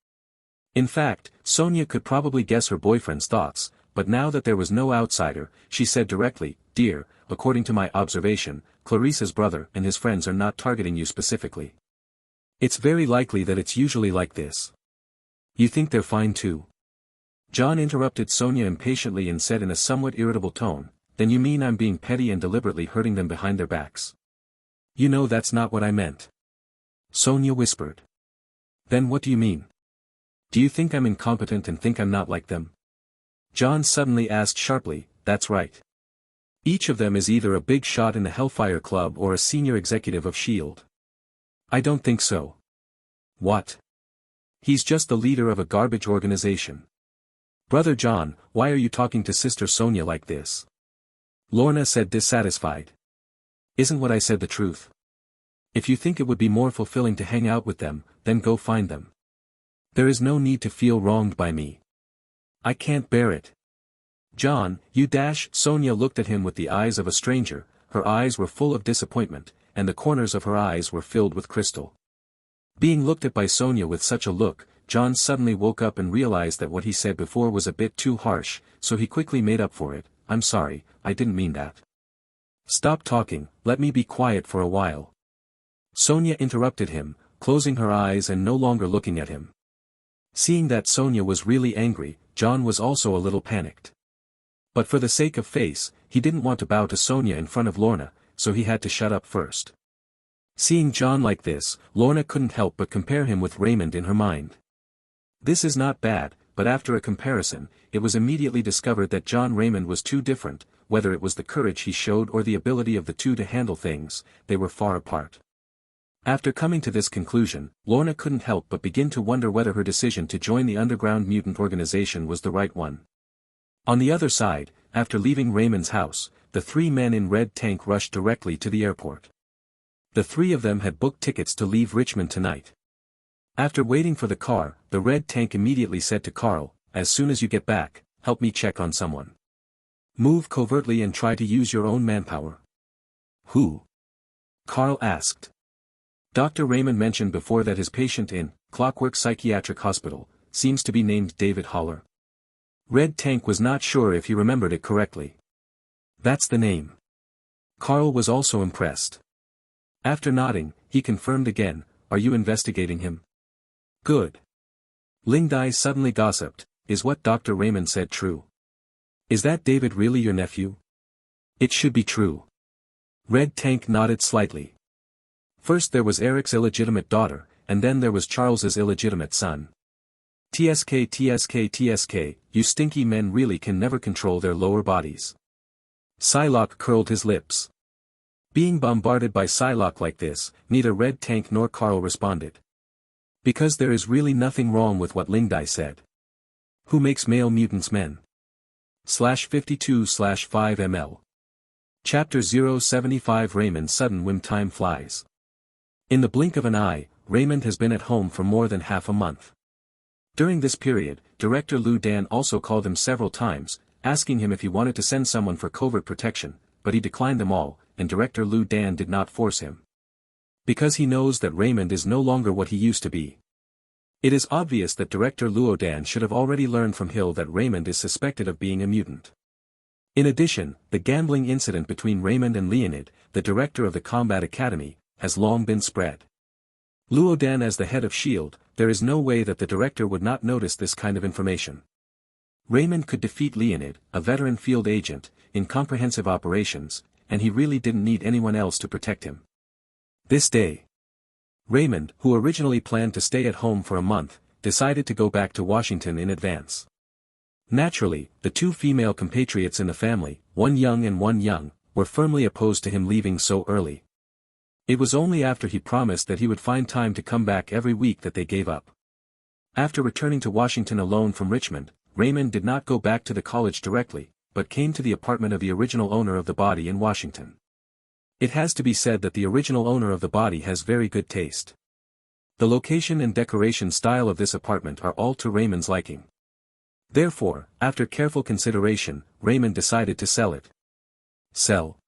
In fact, Sonia could probably guess her boyfriend's thoughts, but now that there was no outsider, she said directly, Dear, according to my observation, Clarice's brother and his friends are not targeting you specifically. It's very likely that it's usually like this. You think they're fine too? John interrupted Sonia impatiently and said in a somewhat irritable tone, Then you mean I'm being petty and deliberately hurting them behind their backs? You know that's not what I meant. Sonia whispered. Then what do you mean? Do you think I'm incompetent and think I'm not like them? John suddenly asked sharply, That's right. Each of them is either a big shot in the Hellfire Club or a senior executive of S.H.I.E.L.D. I don't think so. What? He's just the leader of a garbage organization. Brother John, why are you talking to Sister Sonia like this? Lorna said dissatisfied. Isn't what I said the truth? If you think it would be more fulfilling to hang out with them, then go find them. There is no need to feel wronged by me. I can't bear it. John, you dash. Sonia looked at him with the eyes of a stranger, her eyes were full of disappointment, and the corners of her eyes were filled with crystal. Being looked at by Sonia with such a look, John suddenly woke up and realized that what he said before was a bit too harsh, so he quickly made up for it. I'm sorry, I didn't mean that. Stop talking, let me be quiet for a while. Sonia interrupted him, closing her eyes and no longer looking at him. Seeing that Sonia was really angry, John was also a little panicked. But for the sake of face, he didn't want to bow to Sonia in front of Lorna, so he had to shut up first. Seeing John like this, Lorna couldn't help but compare him with Raymond in her mind. This is not bad, but after a comparison, it was immediately discovered that John Raymond was too different. Whether it was the courage he showed or the ability of the two to handle things, they were far apart. After coming to this conclusion, Lorna couldn't help but begin to wonder whether her decision to join the underground mutant organization was the right one. On the other side, after leaving Raymond's house, the three men in red tank rushed directly to the airport. The three of them had booked tickets to leave Richmond tonight. After waiting for the car, the red tank immediately said to Carl, "As soon as you get back, help me check on someone. Move covertly and try to use your own manpower." "Who?" Carl asked. Dr. Raymond mentioned before that his patient in Clockwork Psychiatric Hospital seems to be named David Holler. Red Tank was not sure if he remembered it correctly. "That's the name." Carl was also impressed. After nodding, he confirmed again, "Are you investigating him?" "Good." Lingdai suddenly gossiped, "Is what Dr. Raymond said true? Is that David really your nephew?" "It should be true." Red Tank nodded slightly. "First there was Eric's illegitimate daughter, and then there was Charles's illegitimate son. TSK, you stinky men really can never control their lower bodies." Psylocke curled his lips. Being bombarded by Psylocke like this, neither Red Tank nor Carl responded. "Because there is really nothing wrong with what Lingdai said. Who makes male mutants men? /52/5 ml. Chapter 075 Raymond's sudden whim. Time flies. In the blink of an eye, Raymond has been at home for more than half a month. During this period, Director Liu Dan also called him several times, asking him if he wanted to send someone for covert protection, but he declined them all, and Director Liu Dan did not force him. Because he knows that Raymond is no longer what he used to be. It is obvious that Director Liu Dan should have already learned from Hill that Raymond is suspected of being a mutant. In addition, the gambling incident between Raymond and Leonid, the director of the Combat Academy, has long been spread. Liu Dan as the head of S.H.I.E.L.D., there is no way that the director would not notice this kind of information. Raymond could defeat Leonid, a veteran field agent, in comprehensive operations, and he really didn't need anyone else to protect him. This day, Raymond, who originally planned to stay at home for a month, decided to go back to Washington in advance. Naturally, the two female compatriots in the family, one young and one young, were firmly opposed to him leaving so early. It was only after he promised that he would find time to come back every week that they gave up. After returning to Washington alone from Richmond, Raymond did not go back to the college directly, but came to the apartment of the original owner of the body in Washington. It has to be said that the original owner of the body has very good taste. The location and decoration style of this apartment are all to Raymond's liking. Therefore, after careful consideration, Raymond decided to sell it. Sell.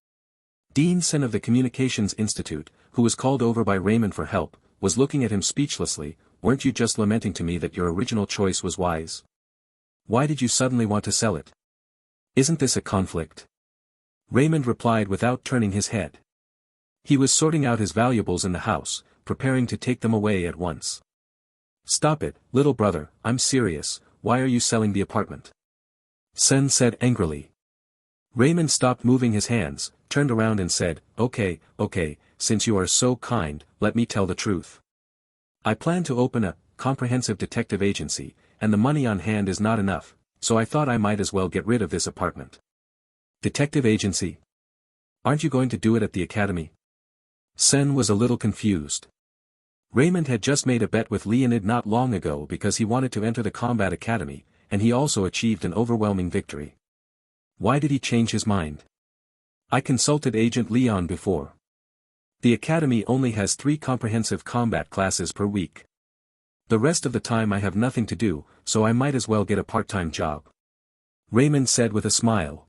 Dean Sen of the Communications Institute, who was called over by Raymond for help, was looking at him speechlessly. "Weren't you just lamenting to me that your original choice was wise? Why did you suddenly want to sell it? Isn't this a conflict?" Raymond replied without turning his head. He was sorting out his valuables in the house, preparing to take them away at once. "Stop it, little brother, I'm serious. Why are you selling the apartment?" Sen said angrily. Raymond stopped moving his hands, turned around and said, Okay, since you are so kind, let me tell the truth. I plan to open a comprehensive detective agency, and the money on hand is not enough, so I thought I might as well get rid of this apartment." "Detective agency? Aren't you going to do it at the academy?" Sen was a little confused. Raymond had just made a bet with Leonid not long ago because he wanted to enter the Combat Academy, and he also achieved an overwhelming victory. Why did he change his mind? "I consulted Agent Leon before. The academy only has 3 comprehensive combat classes per week. The rest of the time I have nothing to do, so I might as well get a part-time job." Raymond said with a smile.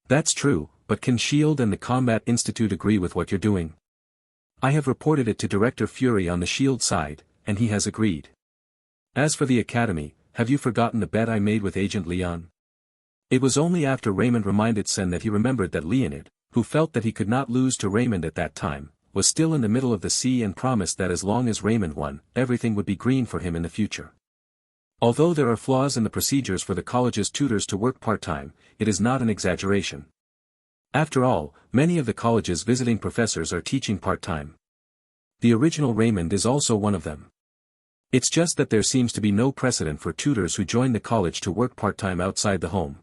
"That's true, but can S.H.I.E.L.D. and the Combat Institute agree with what you're doing? I have reported it to Director Fury on the S.H.I.E.L.D. side, and he has agreed. As for the academy, have you forgotten the bet I made with Agent Leon?" It was only after Raymond reminded Sen that he remembered that Leonid, who felt that he could not lose to Raymond at that time, was still in the middle of the sea and promised that as long as Raymond won, everything would be green for him in the future. Although there are flaws in the procedures for the college's tutors to work part-time, it is not an exaggeration. After all, many of the college's visiting professors are teaching part-time. The original Raymond is also one of them. It's just that there seems to be no precedent for tutors who join the college to work part-time outside the home.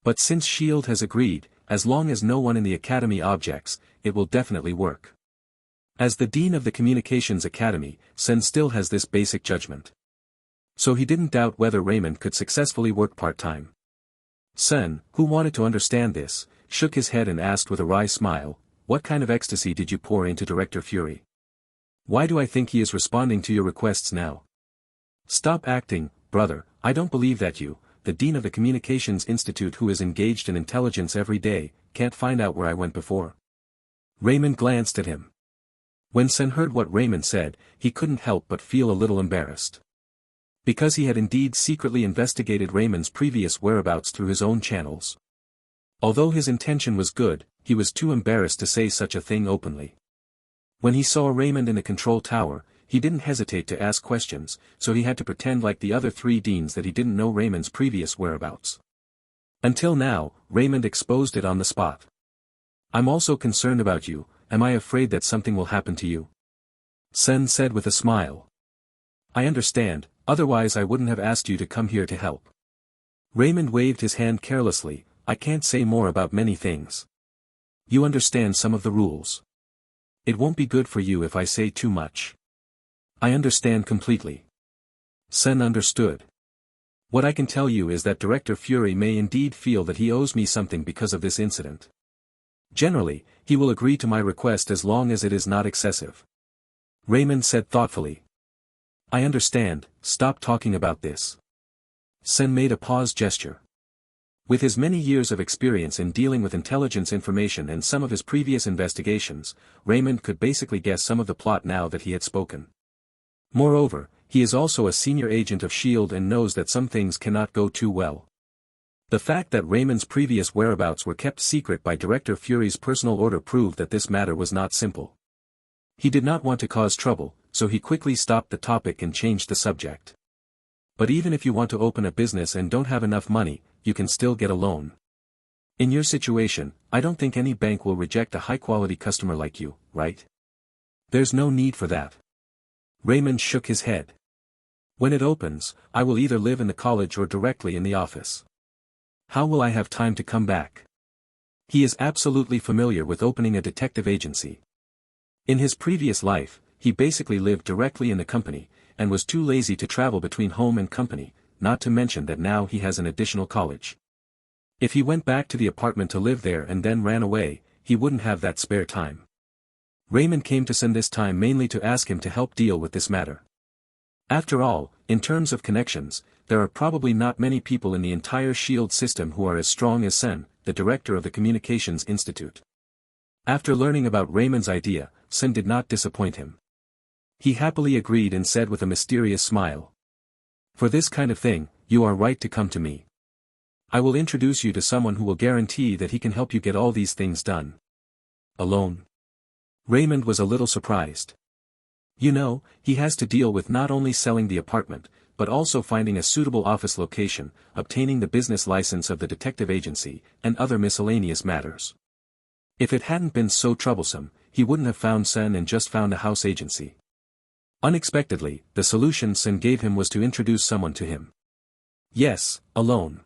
But since S.H.I.E.L.D. has agreed, as long as no one in the academy objects, it will definitely work. As the dean of the Communications Academy, Sen still has this basic judgment. So he didn't doubt whether Raymond could successfully work part-time. Sen, who wanted to understand this, shook his head and asked with a wry smile, "What kind of ecstasy did you pour into Director Fury? Why do I think he is responding to your requests now?" "Stop acting, brother, I don't believe that you, the dean of the Communications Institute who is engaged in intelligence every day, can't find out where I went before." Raymond glanced at him. When Sen heard what Raymond said, he couldn't help but feel a little embarrassed. Because he had indeed secretly investigated Raymond's previous whereabouts through his own channels. Although his intention was good, he was too embarrassed to say such a thing openly. When he saw Raymond in the control tower, he didn't hesitate to ask questions, so he had to pretend like the other three deans that he didn't know Raymond's previous whereabouts. Until now, Raymond exposed it on the spot. "I'm also concerned about you, am I afraid that something will happen to you?" Sen said with a smile. "I understand, otherwise I wouldn't have asked you to come here to help." Raymond waved his hand carelessly, "I can't say more about many things. You understand some of the rules. It won't be good for you if I say too much." "I understand completely." Sen understood. "What I can tell you is that Director Fury may indeed feel that he owes me something because of this incident. Generally, he will agree to my request as long as it is not excessive." Raymond said thoughtfully. "I understand, stop talking about this." Sen made a pause gesture. With his many years of experience in dealing with intelligence information and some of his previous investigations, Raymond could basically guess some of the plot now that he had spoken. Moreover, he is also a senior agent of S.H.I.E.L.D. and knows that some things cannot go too well. The fact that Raymond's previous whereabouts were kept secret by Director Fury's personal order proved that this matter was not simple. He did not want to cause trouble, so he quickly stopped the topic and changed the subject. "But even if you want to open a business and don't have enough money, you can still get a loan. In your situation, I don't think any bank will reject a high-quality customer like you, right? There's no need for that." Raymond shook his head. "When it opens, I will either live in the college or directly in the office. How will I have time to come back?" He is absolutely familiar with opening a detective agency. In his previous life, he basically lived directly in the company, and was too lazy to travel between home and company, not to mention that now he has an additional college. If he went back to the apartment to live there and then ran away, he wouldn't have that spare time. Raymond came to Sen this time mainly to ask him to help deal with this matter. After all, in terms of connections, there are probably not many people in the entire S.H.I.E.L.D. system who are as strong as Sen, the director of the Communications Institute. After learning about Raymond's idea, Sen did not disappoint him. He happily agreed and said with a mysterious smile, "For this kind of thing, you are right to come to me. I will introduce you to someone who will guarantee that he can help you get all these things done." "Alone?" Raymond was a little surprised. "You know, he has to deal with not only selling the apartment, but also finding a suitable office location, obtaining the business license of the detective agency, and other miscellaneous matters. If it hadn't been so troublesome, he wouldn't have found Sen and just found a house agency." Unexpectedly, the solution Sen gave him was to introduce someone to him. "Yes, alone."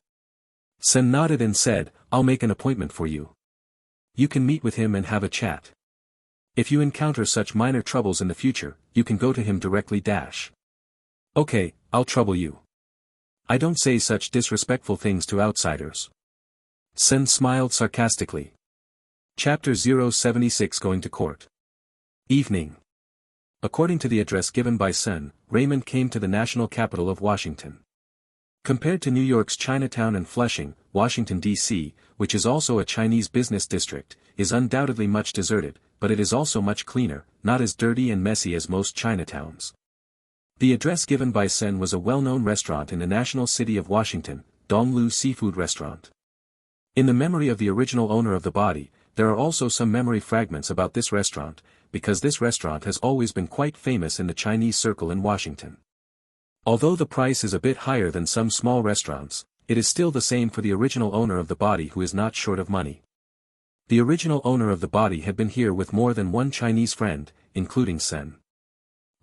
Sen nodded and said, "I'll make an appointment for you. You can meet with him and have a chat. If you encounter such minor troubles in the future, you can go to him directly. Okay, I'll trouble you. I don't say such disrespectful things to outsiders." Sen smiled sarcastically. Chapter 076 Going to Court. Evening. According to the address given by Sen, Raymond came to the national capital of Washington. Compared to New York's Chinatown and Flushing, Washington, D.C., which is also a Chinese business district, is undoubtedly much deserted, but it is also much cleaner, not as dirty and messy as most Chinatowns. The address given by Sen was a well-known restaurant in the national city of Washington, Donglu Seafood Restaurant. In the memory of the original owner of the body, there are also some memory fragments about this restaurant, because this restaurant has always been quite famous in the Chinese circle in Washington. Although the price is a bit higher than some small restaurants, it is still the same for the original owner of the body who is not short of money. The original owner of the body had been here with more than one Chinese friend, including Sen.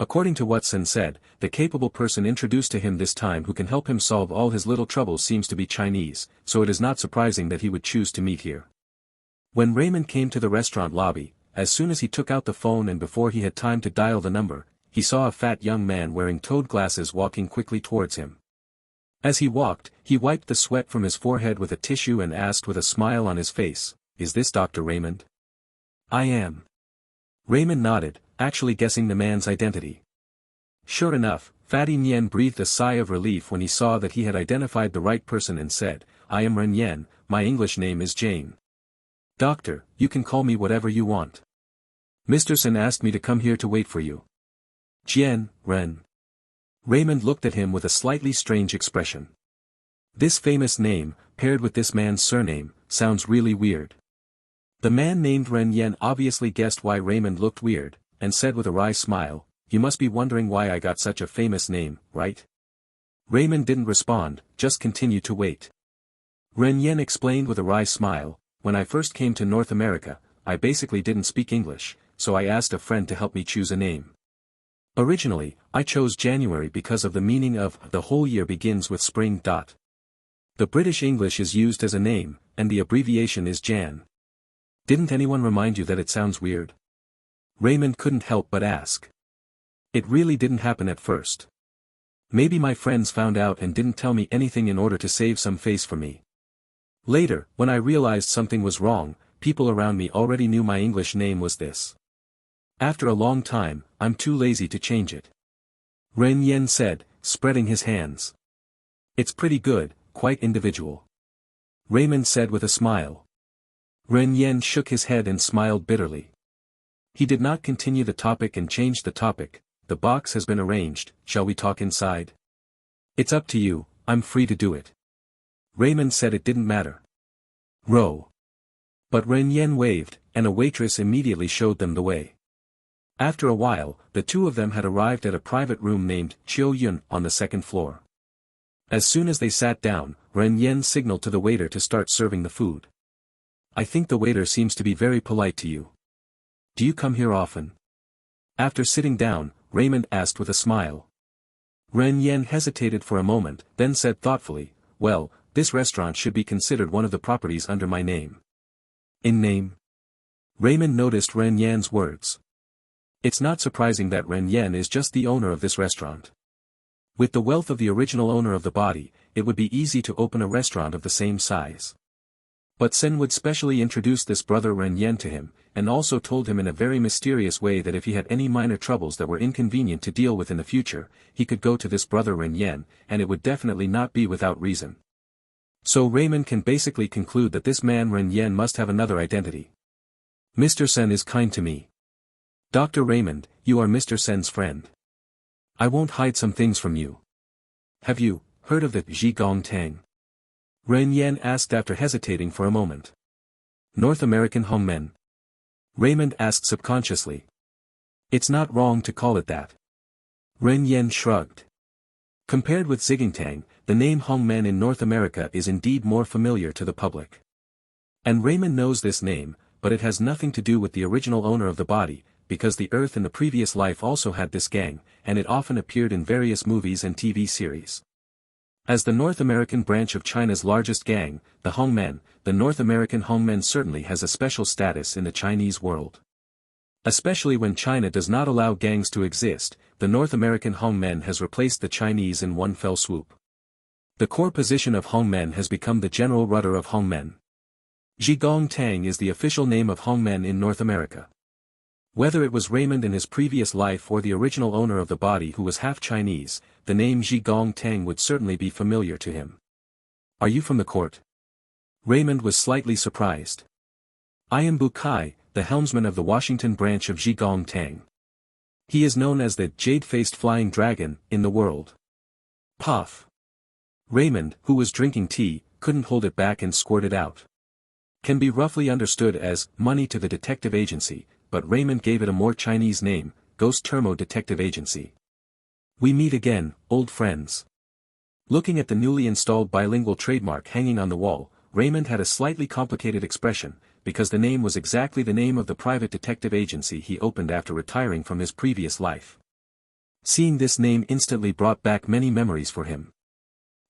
According to what Sun said, the capable person introduced to him this time who can help him solve all his little troubles seems to be Chinese, so it is not surprising that he would choose to meet here. When Raymond came to the restaurant lobby, as soon as he took out the phone and before he had time to dial the number, he saw a fat young man wearing toed glasses walking quickly towards him. As he walked, he wiped the sweat from his forehead with a tissue and asked with a smile on his face, "Is this Dr. Raymond?" "I am." Raymond nodded, actually guessing the man's identity. Sure enough, Fatty Nyen breathed a sigh of relief when he saw that he had identified the right person and said, "I am Ren Yen, my English name is Jane." "Doctor, you can call me whatever you want. Mr. Sun asked me to come here to wait for you." "Jian, Ren." Raymond looked at him with a slightly strange expression. This famous name, paired with this man's surname, sounds really weird. The man named Ren Yen obviously guessed why Raymond looked weird, and said with a wry smile, "You must be wondering why I got such a famous name, right?" Raymond didn't respond, just continued to wait. Ren Yen explained with a wry smile, "When I first came to North America, I basically didn't speak English, so I asked a friend to help me choose a name. Originally, I chose January because of the meaning of the whole year begins with spring. The British English is used as a name, and the abbreviation is Jan. Didn't anyone remind you that it sounds weird?" Raymond couldn't help but ask. "It really didn't happen at first. Maybe my friends found out and didn't tell me anything in order to save some face for me. Later, when I realized something was wrong, people around me already knew my English name was this. After a long time, I'm too lazy to change it." Ren Yen said, spreading his hands. "It's pretty good, quite individual." Raymond said with a smile. Ren Yen shook his head and smiled bitterly. He did not continue the topic and changed the topic. "The box has been arranged, shall we talk inside?" "It's up to you, I'm free to do it." Raymond said it didn't matter. "Row." But Ren Yen waved, and a waitress immediately showed them the way. After a while, the two of them had arrived at a private room named Chiu Yun on the second floor. As soon as they sat down, Ren Yen signaled to the waiter to start serving the food. "I think the waiter seems to be very polite to you. Do you come here often?" After sitting down, Raymond asked with a smile. Ren Yen hesitated for a moment, then said thoughtfully, "Well, this restaurant should be considered one of the properties under my name." "In name?" Raymond noticed Ren Yen's words. It's not surprising that Ren Yen is just the owner of this restaurant. With the wealth of the original owner of the body, it would be easy to open a restaurant of the same size. But Sen would specially introduce this brother Ren Yen to him, and also told him in a very mysterious way that if he had any minor troubles that were inconvenient to deal with in the future, he could go to this brother Ren Yen, and it would definitely not be without reason. So Raymond can basically conclude that this man Ren Yen must have another identity. "Mr. Sen is kind to me. Dr. Raymond, you are Mr. Sen's friend. I won't hide some things from you. Have you heard of the Zhigong Tang?" Ren Yen asked after hesitating for a moment. "North American Hongmen?" Raymond asked subconsciously. "It's not wrong to call it that." Ren Yen shrugged. Compared with Zhigongtang, the name Hongmen in North America is indeed more familiar to the public. And Raymond knows this name, but it has nothing to do with the original owner of the body, because the Earth in the previous life also had this gang, and it often appeared in various movies and TV series. As the North American branch of China's largest gang, the Hongmen, the North American Hongmen certainly has a special status in the Chinese world. Especially when China does not allow gangs to exist, the North American Hongmen has replaced the Chinese in one fell swoop. The core position of Hongmen has become the general rudder of Hongmen. Zhigong Tang is the official name of Hongmen in North America. Whether it was Raymond in his previous life or the original owner of the body who was half Chinese, the name Zhigong Tang would certainly be familiar to him. "Are you from the court?" Raymond was slightly surprised. "I am Bu Kai, the helmsman of the Washington branch of Zhigong Tang. He is known as the jade-faced flying dragon in the world." Puff. Raymond, who was drinking tea, couldn't hold it back and squirted out. Can be roughly understood as money to the detective agency, but Raymond gave it a more Chinese name, Ghost Termo Detective Agency. "We meet again, old friends." Looking at the newly installed bilingual trademark hanging on the wall, Raymond had a slightly complicated expression, because the name was exactly the name of the private detective agency he opened after retiring from his previous life. Seeing this name instantly brought back many memories for him.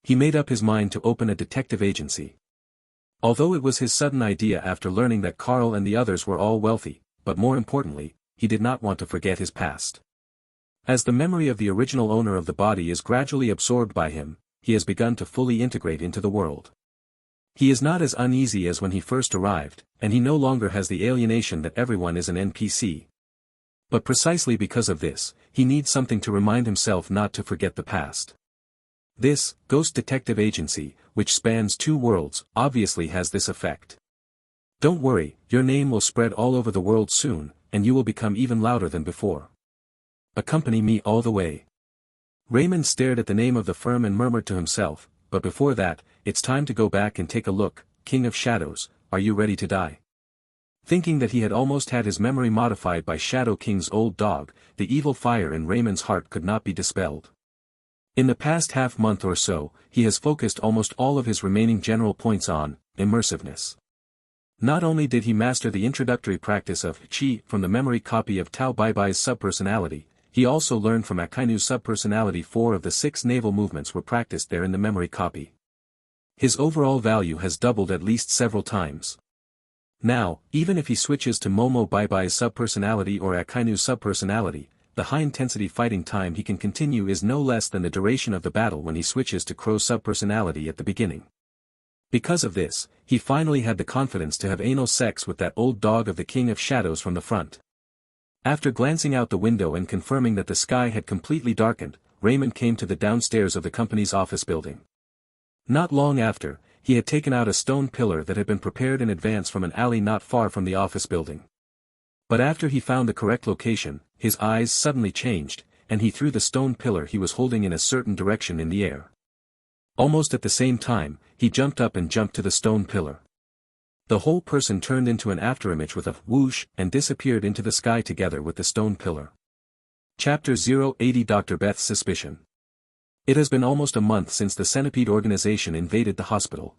He made up his mind to open a detective agency. Although it was his sudden idea after learning that Carl and the others were all wealthy, but more importantly, he did not want to forget his past. As the memory of the original owner of the body is gradually absorbed by him, he has begun to fully integrate into the world. He is not as uneasy as when he first arrived, and he no longer has the alienation that everyone is an NPC. But precisely because of this, he needs something to remind himself not to forget the past. This, Ghost Detective Agency, which spans 2 worlds, obviously has this effect. Don't worry, your name will spread all over the world soon, and you will become even louder than before. Accompany me all the way. Raymond stared at the name of the firm and murmured to himself, but before that, it's time to go back and take a look. King of Shadows, are you ready to die? Thinking that he had almost had his memory modified by Shadow King's old dog, the evil fire in Raymond's heart could not be dispelled. In the past half-month or so, he has focused almost all of his remaining general points on immersiveness. Not only did he master the introductory practice of Chi from the memory copy of Tao Baibai's subpersonality, he also learned from Akainu's subpersonality 4 of the 6 naval movements were practiced there in the memory copy. His overall value has doubled at least several times. Now, even if he switches to Momo Baibai's subpersonality or Akainu's subpersonality, the high-intensity fighting time he can continue is no less than the duration of the battle when he switches to Crow's subpersonality at the beginning. Because of this, he finally had the confidence to have anal sex with that old dog of the King of Shadows from the front. After glancing out the window and confirming that the sky had completely darkened, Raymond came to the downstairs of the company's office building. Not long after, he had taken out a stone pillar that had been prepared in advance from an alley not far from the office building. But after he found the correct location, his eyes suddenly changed, and he threw the stone pillar he was holding in a certain direction in the air. Almost at the same time, he jumped up and jumped to the stone pillar. The whole person turned into an afterimage with a whoosh and disappeared into the sky together with the stone pillar. Chapter 080 Dr. Beth's Suspicion. It has been almost a month since the Centipede organization invaded the hospital.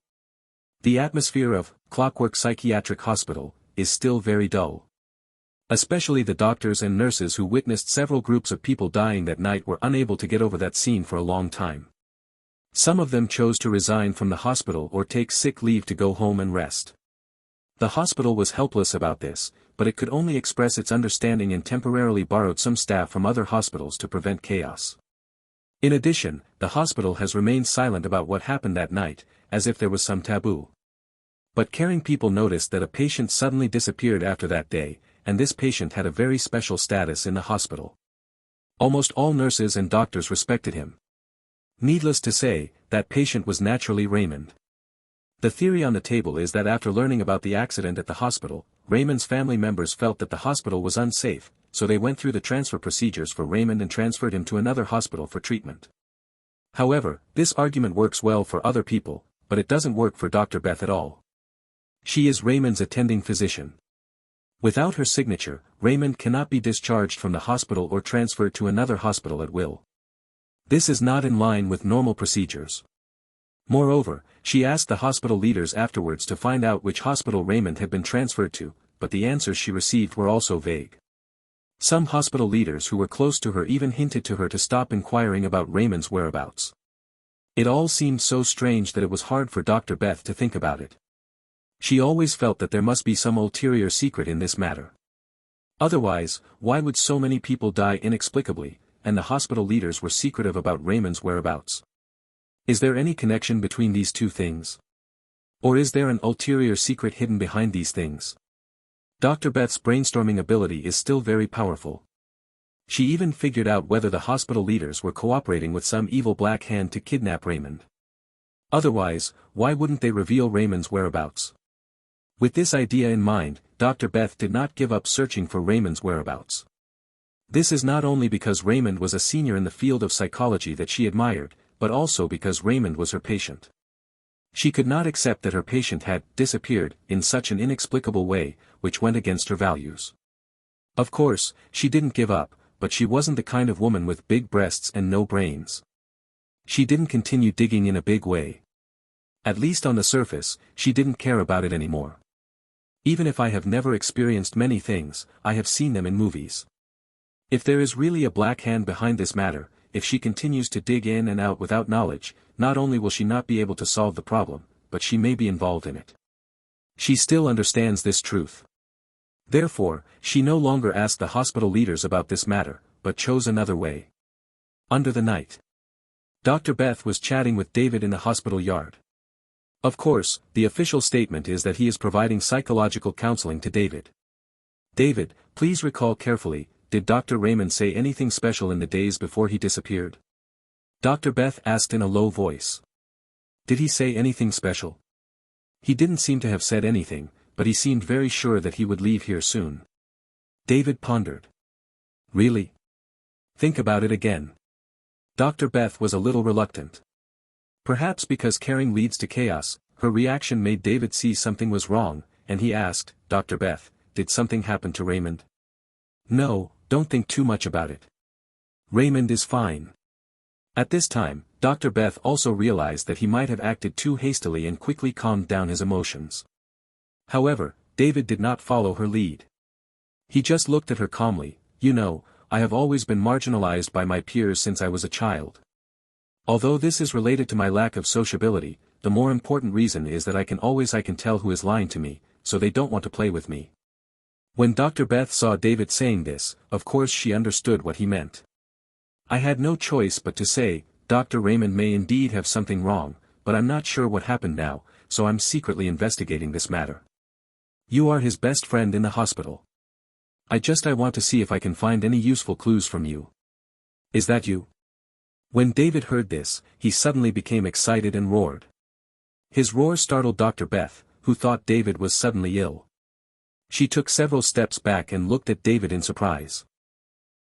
The atmosphere of Clockwork Psychiatric Hospital is still very dull. Especially the doctors and nurses who witnessed several groups of people dying that night were unable to get over that scene for a long time. Some of them chose to resign from the hospital or take sick leave to go home and rest. The hospital was helpless about this, but it could only express its understanding and temporarily borrowed some staff from other hospitals to prevent chaos. In addition, the hospital has remained silent about what happened that night, as if there was some taboo. But caring people noticed that a patient suddenly disappeared after that day, and this patient had a very special status in the hospital. Almost all nurses and doctors respected him. Needless to say, that patient was naturally Raymond. The theory on the table is that after learning about the accident at the hospital, Raymond's family members felt that the hospital was unsafe, so they went through the transfer procedures for Raymond and transferred him to another hospital for treatment. However, this argument works well for other people, but it doesn't work for Dr. Beth at all. She is Raymond's attending physician. Without her signature, Raymond cannot be discharged from the hospital or transferred to another hospital at will. This is not in line with normal procedures. Moreover, she asked the hospital leaders afterwards to find out which hospital Raymond had been transferred to, but the answers she received were also vague. Some hospital leaders who were close to her even hinted to her to stop inquiring about Raymond's whereabouts. It all seemed so strange that it was hard for Dr. Beth to think about it. She always felt that there must be some ulterior secret in this matter. Otherwise, why would so many people die inexplicably, and the hospital leaders were secretive about Raymond's whereabouts? Is there any connection between these two things? Or is there an ulterior secret hidden behind these things? Dr. Beth's brainstorming ability is still very powerful. She even figured out whether the hospital leaders were cooperating with some evil black hand to kidnap Raymond. Otherwise, why wouldn't they reveal Raymond's whereabouts? With this idea in mind, Dr. Beth did not give up searching for Raymond's whereabouts. This is not only because Raymond was a senior in the field of psychology that she admired, but also because Raymond was her patient. She could not accept that her patient had disappeared in such an inexplicable way, which went against her values. Of course, she didn't give up, but she wasn't the kind of woman with big breasts and no brains. She didn't continue digging in a big way. At least on the surface, she didn't care about it anymore. Even if I have never experienced many things, I have seen them in movies. If there is really a black hand behind this matter, if she continues to dig in and out without knowledge, not only will she not be able to solve the problem, but she may be involved in it. She still understands this truth. Therefore, she no longer asked the hospital leaders about this matter, but chose another way. Under the night, Dr. Beth was chatting with David in the hospital yard. Of course, the official statement is that he is providing psychological counseling to David. David, please recall carefully, did Dr. Raymond say anything special in the days before he disappeared? Dr. Beth asked in a low voice. Did he say anything special? He didn't seem to have said anything, but he seemed very sure that he would leave here soon. David pondered. Really? Think about it again. Dr. Beth was a little reluctant. Perhaps because caring leads to chaos, her reaction made David see something was wrong, and he asked, Dr. Beth, did something happen to Raymond? No, don't think too much about it. Raymond is fine. At this time, Dr. Beth also realized that he might have acted too hastily and quickly calmed down his emotions. However, David did not follow her lead. He just looked at her calmly. You know, I have always been marginalized by my peers since I was a child. Although this is related to my lack of sociability, the more important reason is that I can tell who is lying to me, so they don't want to play with me. When Dr. Beth saw David saying this, of course she understood what he meant. I had no choice but to say, Dr. Raymond may indeed have something wrong, but I'm not sure what happened now, so I'm secretly investigating this matter. You are his best friend in the hospital. I want to see if I can find any useful clues from you. Is that you? When David heard this, he suddenly became excited and roared. His roar startled Dr. Beth, who thought David was suddenly ill. She took several steps back and looked at David in surprise.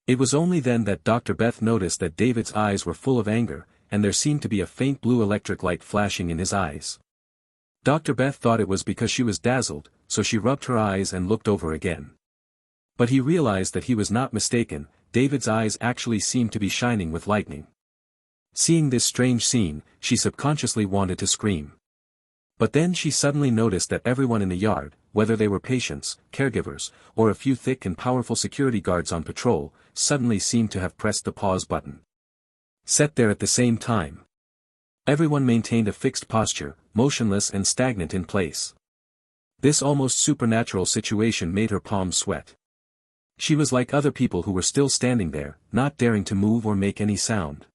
It was only then that Dr. Beth noticed that David's eyes were full of anger, and there seemed to be a faint blue electric light flashing in his eyes. Dr. Beth thought it was because she was dazzled, so she rubbed her eyes and looked over again. But he realized that he was not mistaken, David's eyes actually seemed to be shining with lightning. Seeing this strange scene, she subconsciously wanted to scream. But then she suddenly noticed that everyone in the yard, whether they were patients, caregivers, or a few thick and powerful security guards on patrol, suddenly seemed to have pressed the pause button. Set there at the same time. Everyone maintained a fixed posture, motionless and stagnant in place. This almost supernatural situation made her palms sweat. She was like other people who were still standing there, not daring to move or make any sound.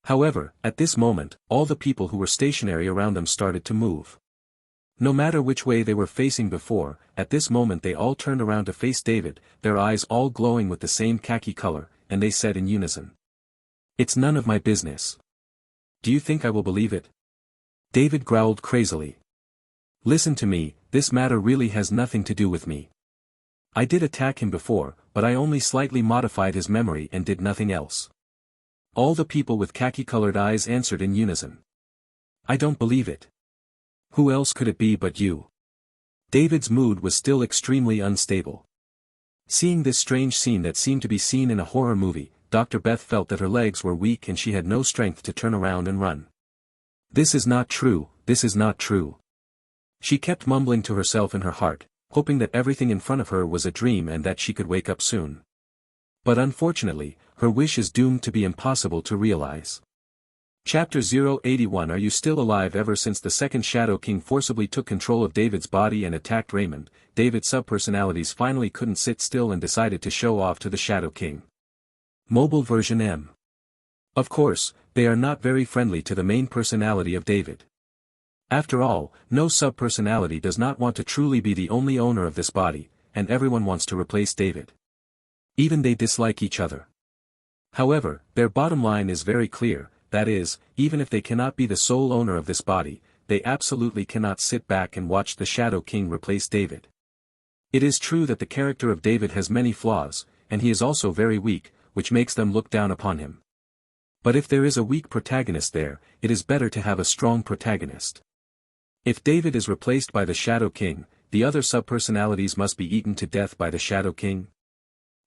However, at this moment, all the people who were stationary around them started to move. No matter which way they were facing before, at this moment they all turned around to face David, their eyes all glowing with the same khaki color, and they said in unison. It's none of my business. Do you think I will believe it? David growled crazily. Listen to me, this matter really has nothing to do with me. I did attack him before, but I only slightly modified his memory and did nothing else. All the people with khaki-colored eyes answered in unison. I don't believe it. Who else could it be but you? David's mood was still extremely unstable. Seeing this strange scene that seemed to be seen in a horror movie, Dr. Beth felt that her legs were weak and she had no strength to turn around and run. This is not true, this is not true. She kept mumbling to herself in her heart, hoping that everything in front of her was a dream and that she could wake up soon. But unfortunately, her wish is doomed to be impossible to realize. Chapter 081. Are you still alive? Ever since the second Shadow King forcibly took control of David's body and attacked Raymond, David's subpersonalities finally couldn't sit still and decided to show off to the Shadow King. Mobile version M. Of course, they are not very friendly to the main personality of David. After all, no subpersonality does not want to truly be the only owner of this body, and everyone wants to replace David. Even they dislike each other. However, their bottom line is very clear, that is, even if they cannot be the sole owner of this body, they absolutely cannot sit back and watch the Shadow King replace David. It is true that the character of David has many flaws, and he is also very weak, which makes them look down upon him. But if there is a weak protagonist there, it is better to have a strong protagonist. If David is replaced by the Shadow King, the other subpersonalities must be eaten to death by the Shadow King.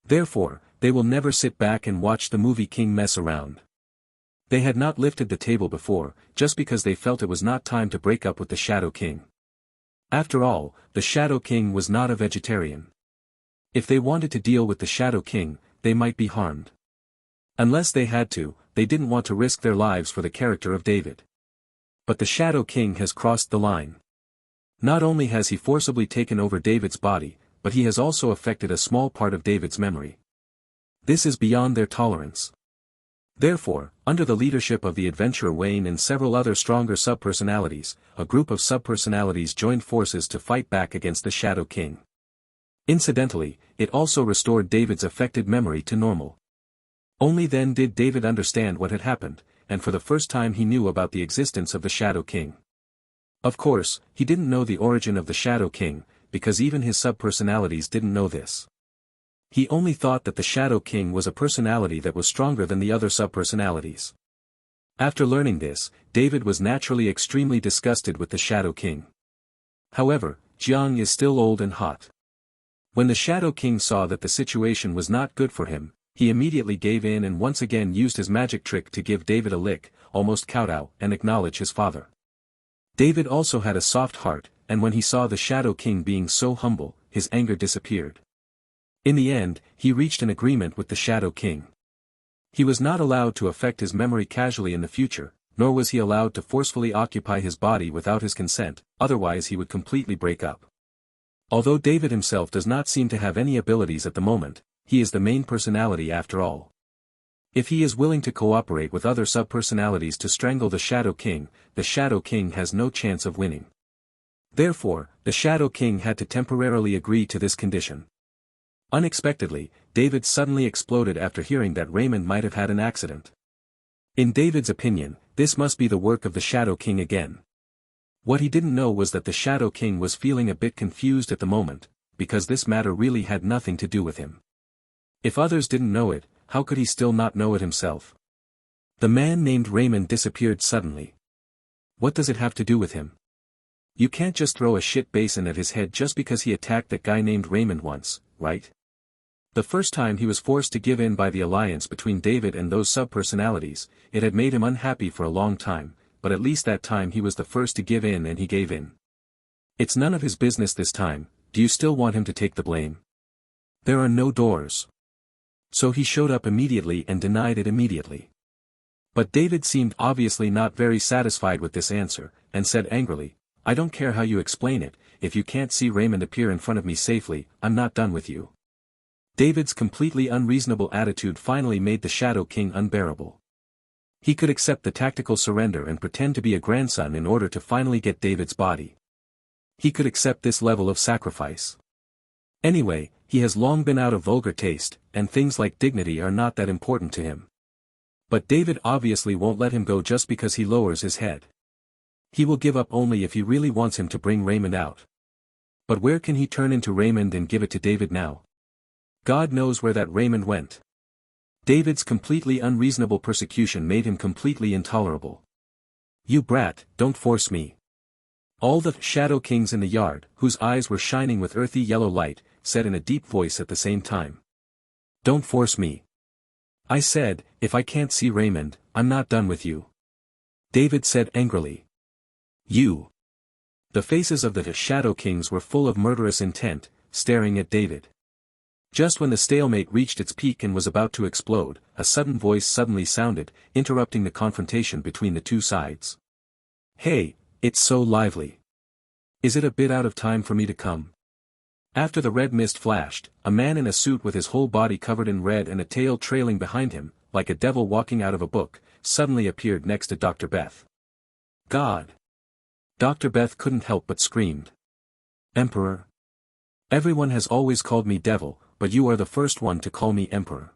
Therefore, they will never sit back and watch the movie King mess around. They had not lifted the table before, just because they felt it was not time to break up with the Shadow King. After all, the Shadow King was not a vegetarian. If they wanted to deal with the Shadow King, they might be harmed. Unless they had to, they didn't want to risk their lives for the character of David. But the Shadow King has crossed the line. Not only has he forcibly taken over David's body, but he has also affected a small part of David's memory. This is beyond their tolerance. Therefore, under the leadership of the adventurer Wayne and several other stronger subpersonalities, a group of subpersonalities joined forces to fight back against the Shadow King. Incidentally, it also restored David's affected memory to normal. Only then did David understand what had happened, and for the first time he knew about the existence of the Shadow King. Of course, he didn't know the origin of the Shadow King, because even his subpersonalities didn't know this. He only thought that the Shadow King was a personality that was stronger than the other subpersonalities. After learning this, David was naturally extremely disgusted with the Shadow King. However, Jiang is still old and hot. When the Shadow King saw that the situation was not good for him, he immediately gave in and once again used his magic trick to give David a lick, almost kowtow, and acknowledge his father. David also had a soft heart, and when he saw the Shadow King being so humble, his anger disappeared. In the end, he reached an agreement with the Shadow King. He was not allowed to affect his memory casually in the future, nor was he allowed to forcefully occupy his body without his consent, otherwise he would completely break up. Although David himself does not seem to have any abilities at the moment, he is the main personality after all. If he is willing to cooperate with other subpersonalities to strangle the Shadow King has no chance of winning. Therefore, the Shadow King had to temporarily agree to this condition. Unexpectedly, David suddenly exploded after hearing that Raymond might have had an accident. In David's opinion, this must be the work of the Shadow King again. What he didn't know was that the Shadow King was feeling a bit confused at the moment, because this matter really had nothing to do with him. If others didn't know it, how could he still not know it himself? The man named Raymond disappeared suddenly. What does it have to do with him? You can't just throw a shit basin at his head just because he attacked that guy named Raymond once, right? The first time he was forced to give in by the alliance between David and those subpersonalities, it had made him unhappy for a long time, but at least that time he was the first to give in and he gave in. It's none of his business this time. Do you still want him to take the blame? There are no doors. So he showed up immediately and denied it immediately. But David seemed obviously not very satisfied with this answer, and said angrily, I don't care how you explain it, if you can't see Raymond appear in front of me safely, I'm not done with you. David's completely unreasonable attitude finally made the Shadow King unbearable. He could accept the tactical surrender and pretend to be a grandson in order to finally get David's body. He could accept this level of sacrifice. Anyway, he has long been out of vulgar taste, and things like dignity are not that important to him. But David obviously won't let him go just because he lowers his head. He will give up only if he really wants him to bring Raymond out. But where can he turn into Raymond and give it to David now? God knows where that Raymond went. David's completely unreasonable persecution made him completely intolerable. You brat, don't force me. All the Shadow Kings in the yard, whose eyes were shining with earthy yellow light, said in a deep voice at the same time. Don't force me. I said, if I can't see Raymond, I'm not done with you. David said angrily. You. The faces of the Shadow Kings were full of murderous intent, staring at David. Just when the stalemate reached its peak and was about to explode, a sudden voice suddenly sounded, interrupting the confrontation between the two sides. Hey, it's so lively. Is it a bit out of time for me to come? After the red mist flashed, a man in a suit with his whole body covered in red and a tail trailing behind him, like a devil walking out of a book, suddenly appeared next to Dr. Beth. God! Dr. Beth couldn't help but screamed. Emperor! Everyone has always called me devil, but you are the first one to call me emperor.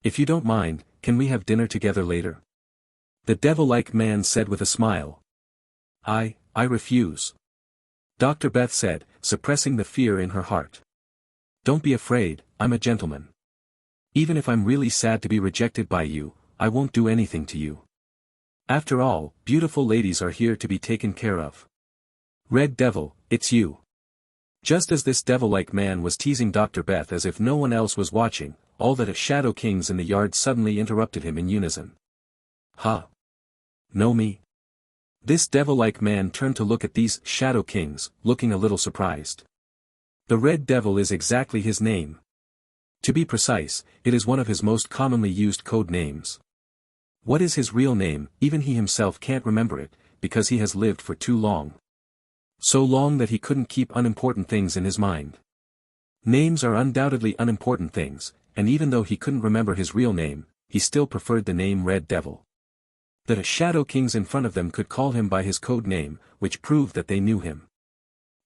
If you don't mind, can we have dinner together later? The devil-like man said with a smile. I refuse. Dr. Beth said, suppressing the fear in her heart. Don't be afraid, I'm a gentleman. Even if I'm really sad to be rejected by you, I won't do anything to you. After all, beautiful ladies are here to be taken care of. Red Devil, it's you. Just as this devil-like man was teasing Dr. Beth as if no one else was watching, all the Shadow Kings in the yard suddenly interrupted him in unison. Huh? Know me? This devil-like man turned to look at these Shadow Kings, looking a little surprised. The Red Devil is exactly his name. To be precise, it is one of his most commonly used code names. What is his real name? Even he himself can't remember it, because he has lived for too long. So long that he couldn't keep unimportant things in his mind. Names are undoubtedly unimportant things, and even though he couldn't remember his real name, he still preferred the name Red Devil. The Shadow Kings in front of them could call him by his code name, which proved that they knew him.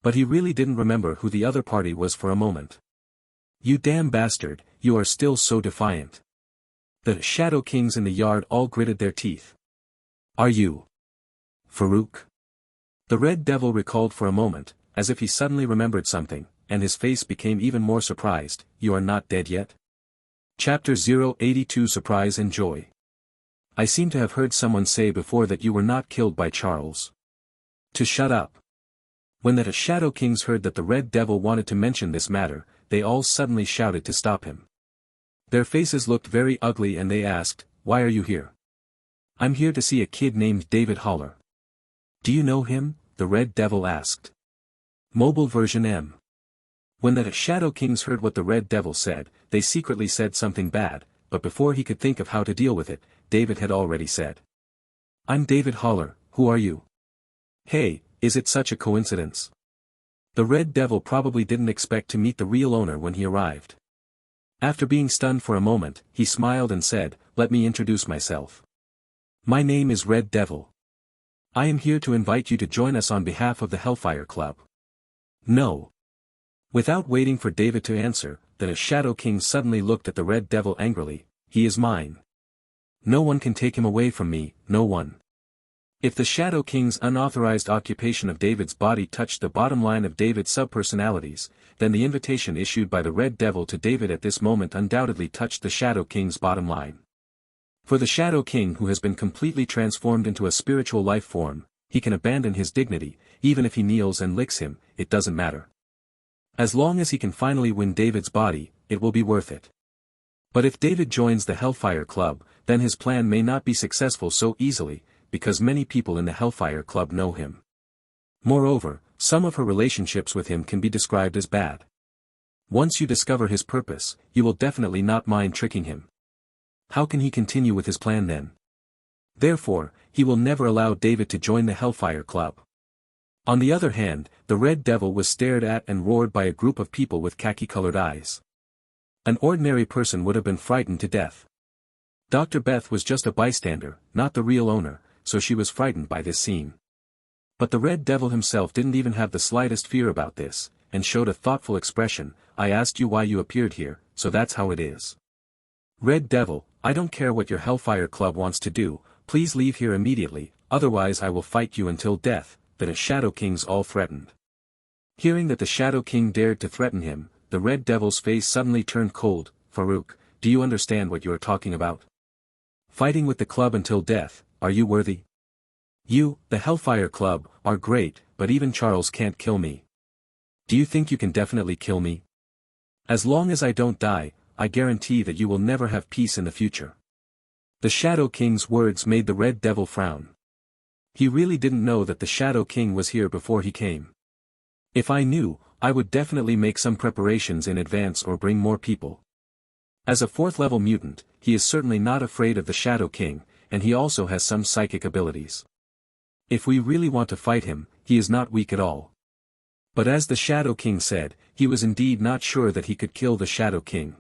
But he really didn't remember who the other party was for a moment. "You damn bastard, you are still so defiant." The Shadow Kings in the yard all gritted their teeth. "Are you Farouk?" The Red Devil recalled for a moment, as if he suddenly remembered something, and his face became even more surprised. "You are not dead yet?" Chapter 082 Surprise and Joy. "I seem to have heard someone say before that you were not killed by Charles." To shut up. When the Shadow Kings heard that the Red Devil wanted to mention this matter, they all suddenly shouted to stop him. Their faces looked very ugly and they asked, "Why are you here?" "I'm here to see a kid named David Holler." "Do you know him?" the Red Devil asked. Mobile version M. When the Shadow Kings heard what the Red Devil said, they secretly said something bad, but before he could think of how to deal with it, David had already said. "I'm David Holler, who are you?" "Hey, is it such a coincidence?" The Red Devil probably didn't expect to meet the real owner when he arrived. After being stunned for a moment, he smiled and said, "Let me introduce myself. My name is Red Devil. I am here to invite you to join us on behalf of the Hellfire Club." "No." Without waiting for David to answer, the Shadow King suddenly looked at the Red Devil angrily. "He is mine. No one can take him away from me, no one." If the Shadow King's unauthorized occupation of David's body touched the bottom line of David's subpersonalities, then the invitation issued by the Red Devil to David at this moment undoubtedly touched the Shadow King's bottom line. For the Shadow King who has been completely transformed into a spiritual life form, he can abandon his dignity, even if he kneels and licks him, it doesn't matter. As long as he can finally win David's body, it will be worth it. But if David joins the Hellfire Club, then his plan may not be successful so easily, because many people in the Hellfire Club know him. Moreover, some of her relationships with him can be described as bad. Once you discover his purpose, you will definitely not mind tricking him. How can he continue with his plan then? Therefore, he will never allow David to join the Hellfire Club. On the other hand, the Red Devil was stared at and roared by a group of people with khaki-colored eyes. An ordinary person would have been frightened to death. Dr. Beth was just a bystander, not the real owner, so she was frightened by this scene. But the Red Devil himself didn't even have the slightest fear about this, and showed a thoughtful expression. "I asked you why you appeared here, so that's how it is." "Red Devil, I don't care what your Hellfire Club wants to do, please leave here immediately, otherwise I will fight you until death," the Shadow Kings all threatened. Hearing that the Shadow King dared to threaten him, the Red Devil's face suddenly turned cold. "Farouk, do you understand what you are talking about? Fighting with the club until death, are you worthy? You, the Hellfire Club, are great, but even Charles can't kill me. Do you think you can definitely kill me? As long as I don't die, I guarantee that you will never have peace in the future." The Shadow King's words made the Red Devil frown. He really didn't know that the Shadow King was here before he came. "If I knew, I would definitely make some preparations in advance or bring more people." As a 4th-level mutant, he is certainly not afraid of the Shadow King, and he also has some psychic abilities. If we really want to fight him, he is not weak at all. But as the Shadow King said, he was indeed not sure that he could kill the Shadow King.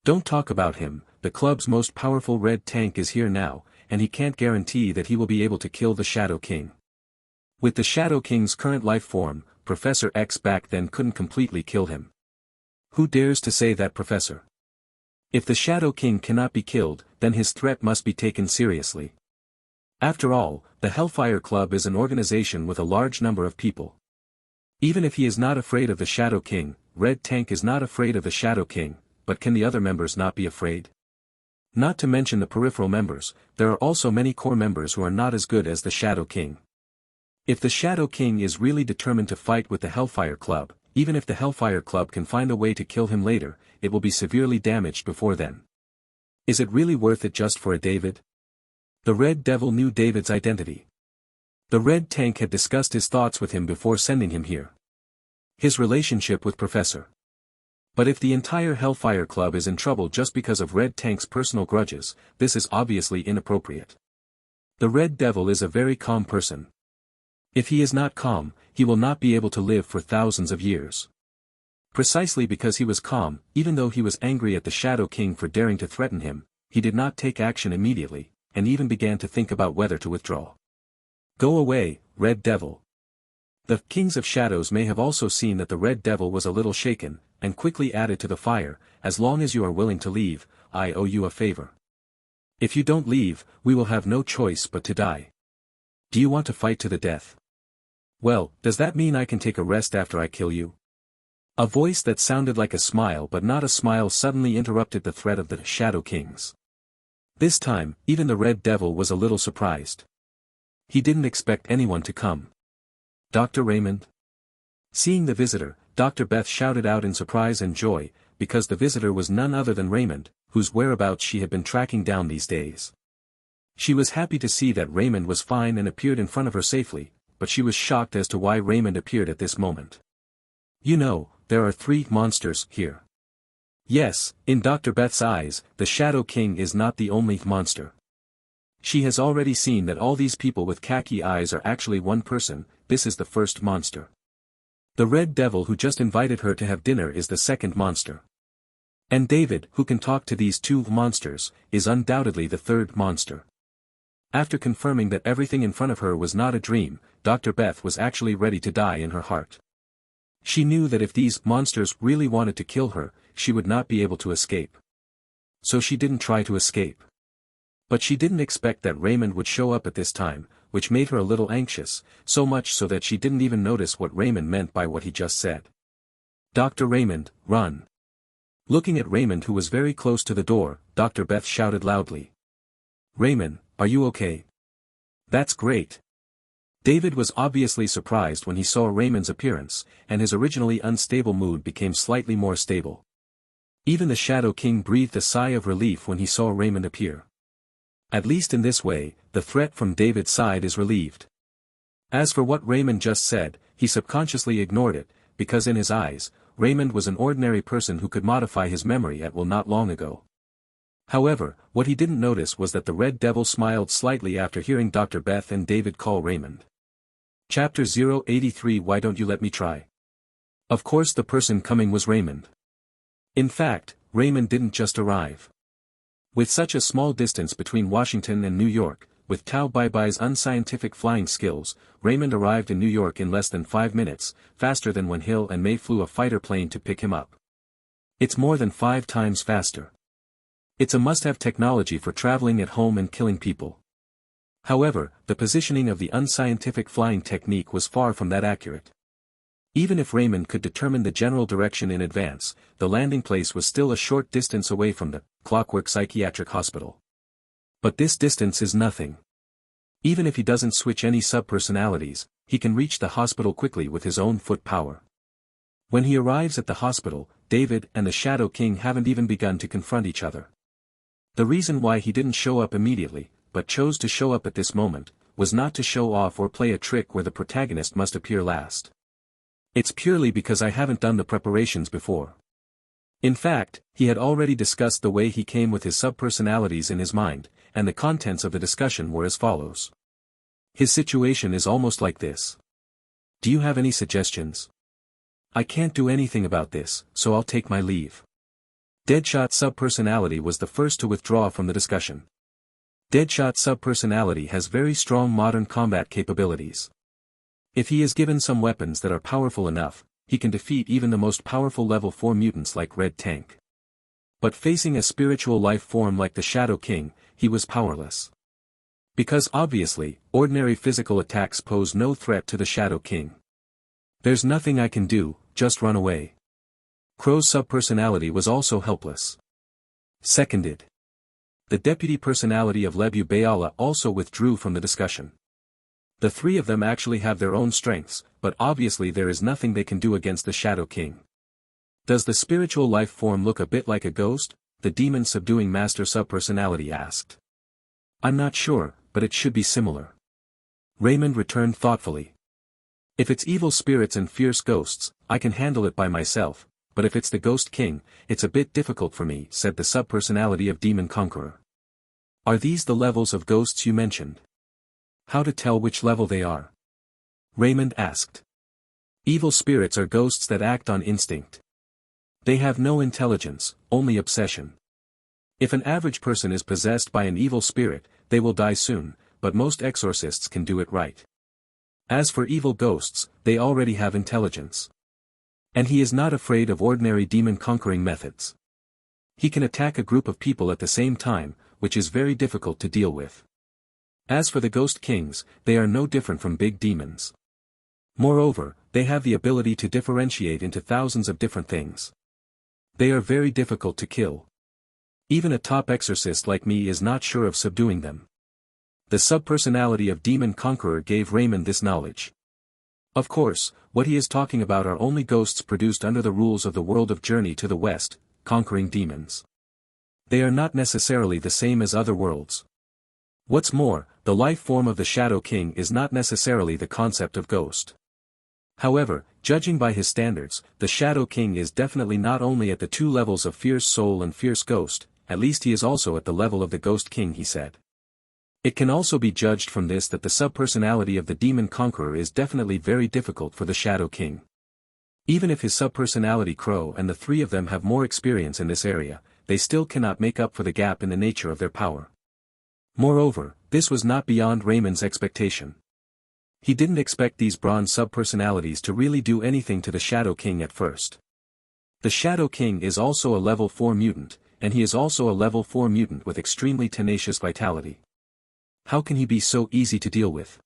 "Don't talk about him, the club's most powerful red tank is here now, and he can't guarantee that he will be able to kill the Shadow King. With the Shadow King's current life form, Professor X back then couldn't completely kill him." "Who dares to say that, Professor? If the Shadow King cannot be killed, then his threat must be taken seriously. After all, the Hellfire Club is an organization with a large number of people. Even if he is not afraid of the Shadow King, Red Tank is not afraid of the Shadow King, but can the other members not be afraid? Not to mention the peripheral members, there are also many core members who are not as good as the Shadow King. If the Shadow King is really determined to fight with the Hellfire Club, even if the Hellfire Club can find a way to kill him later, it will be severely damaged before then. Is it really worth it just for a David?" The Red Devil knew David's identity. The Red Tank had discussed his thoughts with him before sending him here. His relationship with Professor But if the entire Hellfire Club is in trouble just because of Red Tank's personal grudges, this is obviously inappropriate. The Red Devil is a very calm person. If he is not calm, he will not be able to live for thousands of years. Precisely because he was calm, even though he was angry at the Shadow King for daring to threaten him, he did not take action immediately, and even began to think about whether to withdraw. Go away, Red Devil. The Kings of Shadows may have also seen that the Red Devil was a little shaken, and quickly added to the fire, as long as you are willing to leave, I owe you a favor. If you don't leave, we will have no choice but to die. Do you want to fight to the death? Well, does that mean I can take a rest after I kill you? A voice that sounded like a smile but not a smile suddenly interrupted the threat of the Shadow Kings. This time, even the Red Devil was a little surprised. He didn't expect anyone to come. Dr. Raymond? Seeing the visitor, Dr. Beth shouted out in surprise and joy, because the visitor was none other than Raymond, whose whereabouts she had been tracking down these days. She was happy to see that Raymond was fine and appeared in front of her safely, but she was shocked as to why Raymond appeared at this moment. You know, there are 3 monsters here. Yes, in Dr. Beth's eyes, the Shadow King is not the only monster. She has already seen that all these people with khaki eyes are actually one person. This is the first monster. The Red Devil who just invited her to have dinner is the second monster. And David, who can talk to these 2 monsters, is undoubtedly the third monster. After confirming that everything in front of her was not a dream, Dr. Beth was actually ready to die in her heart. She knew that if these monsters really wanted to kill her, she would not be able to escape. So she didn't try to escape. But she didn't expect that Raymond would show up at this time, which made her a little anxious, so much so that she didn't even notice what Raymond meant by what he just said. Dr. Raymond, run. Looking at Raymond who was very close to the door, Dr. Beth shouted loudly. Raymond, are you okay? That's great. David was obviously surprised when he saw Raymond's appearance, and his originally unstable mood became slightly more stable. Even the Shadow King breathed a sigh of relief when he saw Raymond appear. At least in this way, the threat from David's side is relieved. As for what Raymond just said, he subconsciously ignored it, because in his eyes, Raymond was an ordinary person who could modify his memory at will not long ago. However, what he didn't notice was that the Red Devil smiled slightly after hearing Dr. Beth and David call Raymond. Chapter 083 Why don't you let me try? Of course the person coming was Raymond. In fact, Raymond didn't just arrive. With such a small distance between Washington and New York, with Tao Bai-Bai's unscientific flying skills, Raymond arrived in New York in less than 5 minutes, faster than when Hill and May flew a fighter plane to pick him up. It's more than 5 times faster. It's a must-have technology for traveling at home and killing people. However, the positioning of the unscientific flying technique was far from that accurate. Even if Raymond could determine the general direction in advance, the landing place was still a short distance away from the Clockwork Psychiatric Hospital. But this distance is nothing. Even if he doesn't switch any subpersonalities, he can reach the hospital quickly with his own foot power. When he arrives at the hospital, David and the Shadow King haven't even begun to confront each other. The reason why he didn't show up immediately, but chose to show up at this moment, was not to show off or play a trick where the protagonist must appear last. It's purely because I haven't done the preparations before. In fact, he had already discussed the way he came with his subpersonalities in his mind, and the contents of the discussion were as follows. His situation is almost like this. Do you have any suggestions? I can't do anything about this, so I'll take my leave. Deadshot's subpersonality was the first to withdraw from the discussion. Deadshot's subpersonality has very strong modern combat capabilities. If he is given some weapons that are powerful enough, he can defeat even the most powerful level 4 mutants like Red Tank. But facing a spiritual life form like the Shadow King, he was powerless. Because obviously, ordinary physical attacks pose no threat to the Shadow King. There's nothing I can do, just run away. Crow's subpersonality was also helpless. Seconded. The deputy personality of Lebu Bayala also withdrew from the discussion. The 3 of them actually have their own strengths, but obviously there is nothing they can do against the Shadow King. Does the spiritual life form look a bit like a ghost? The demon subduing master subpersonality asked. I'm not sure, but it should be similar. Raymond returned thoughtfully. If it's evil spirits and fierce ghosts, I can handle it by myself, but if it's the Ghost King, it's a bit difficult for me, said the subpersonality of Demon Conqueror. Are these the levels of ghosts you mentioned? How to tell which level they are? Raymond asked. Evil spirits are ghosts that act on instinct. They have no intelligence, only obsession. If an average person is possessed by an evil spirit, they will die soon, but most exorcists can do it right. As for evil ghosts, they already have intelligence. And he is not afraid of ordinary demon-conquering methods. He can attack a group of people at the same time, which is very difficult to deal with. As for the Ghost Kings, they are no different from big demons. Moreover, they have the ability to differentiate into thousands of different things. They are very difficult to kill. Even a top exorcist like me is not sure of subduing them. The subpersonality of Demon Conqueror gave Raymond this knowledge. Of course, what he is talking about are only ghosts produced under the rules of the world of Journey to the West, conquering demons. They are not necessarily the same as other worlds. What's more, the life form of the Shadow King is not necessarily the concept of ghost. However, judging by his standards, the Shadow King is definitely not only at the two levels of Fierce Soul and Fierce Ghost, at least he is also at the level of the Ghost King, he said. It can also be judged from this that the subpersonality of the Demon Conqueror is definitely very difficult for the Shadow King. Even if his subpersonality Crow and the three of them have more experience in this area, they still cannot make up for the gap in the nature of their power. Moreover, this was not beyond Raymond's expectation. He didn't expect these bronze subpersonalities to really do anything to the Shadow King at first. The Shadow King is also a level 4 mutant, and he is also a level 4 mutant with extremely tenacious vitality. How can he be so easy to deal with?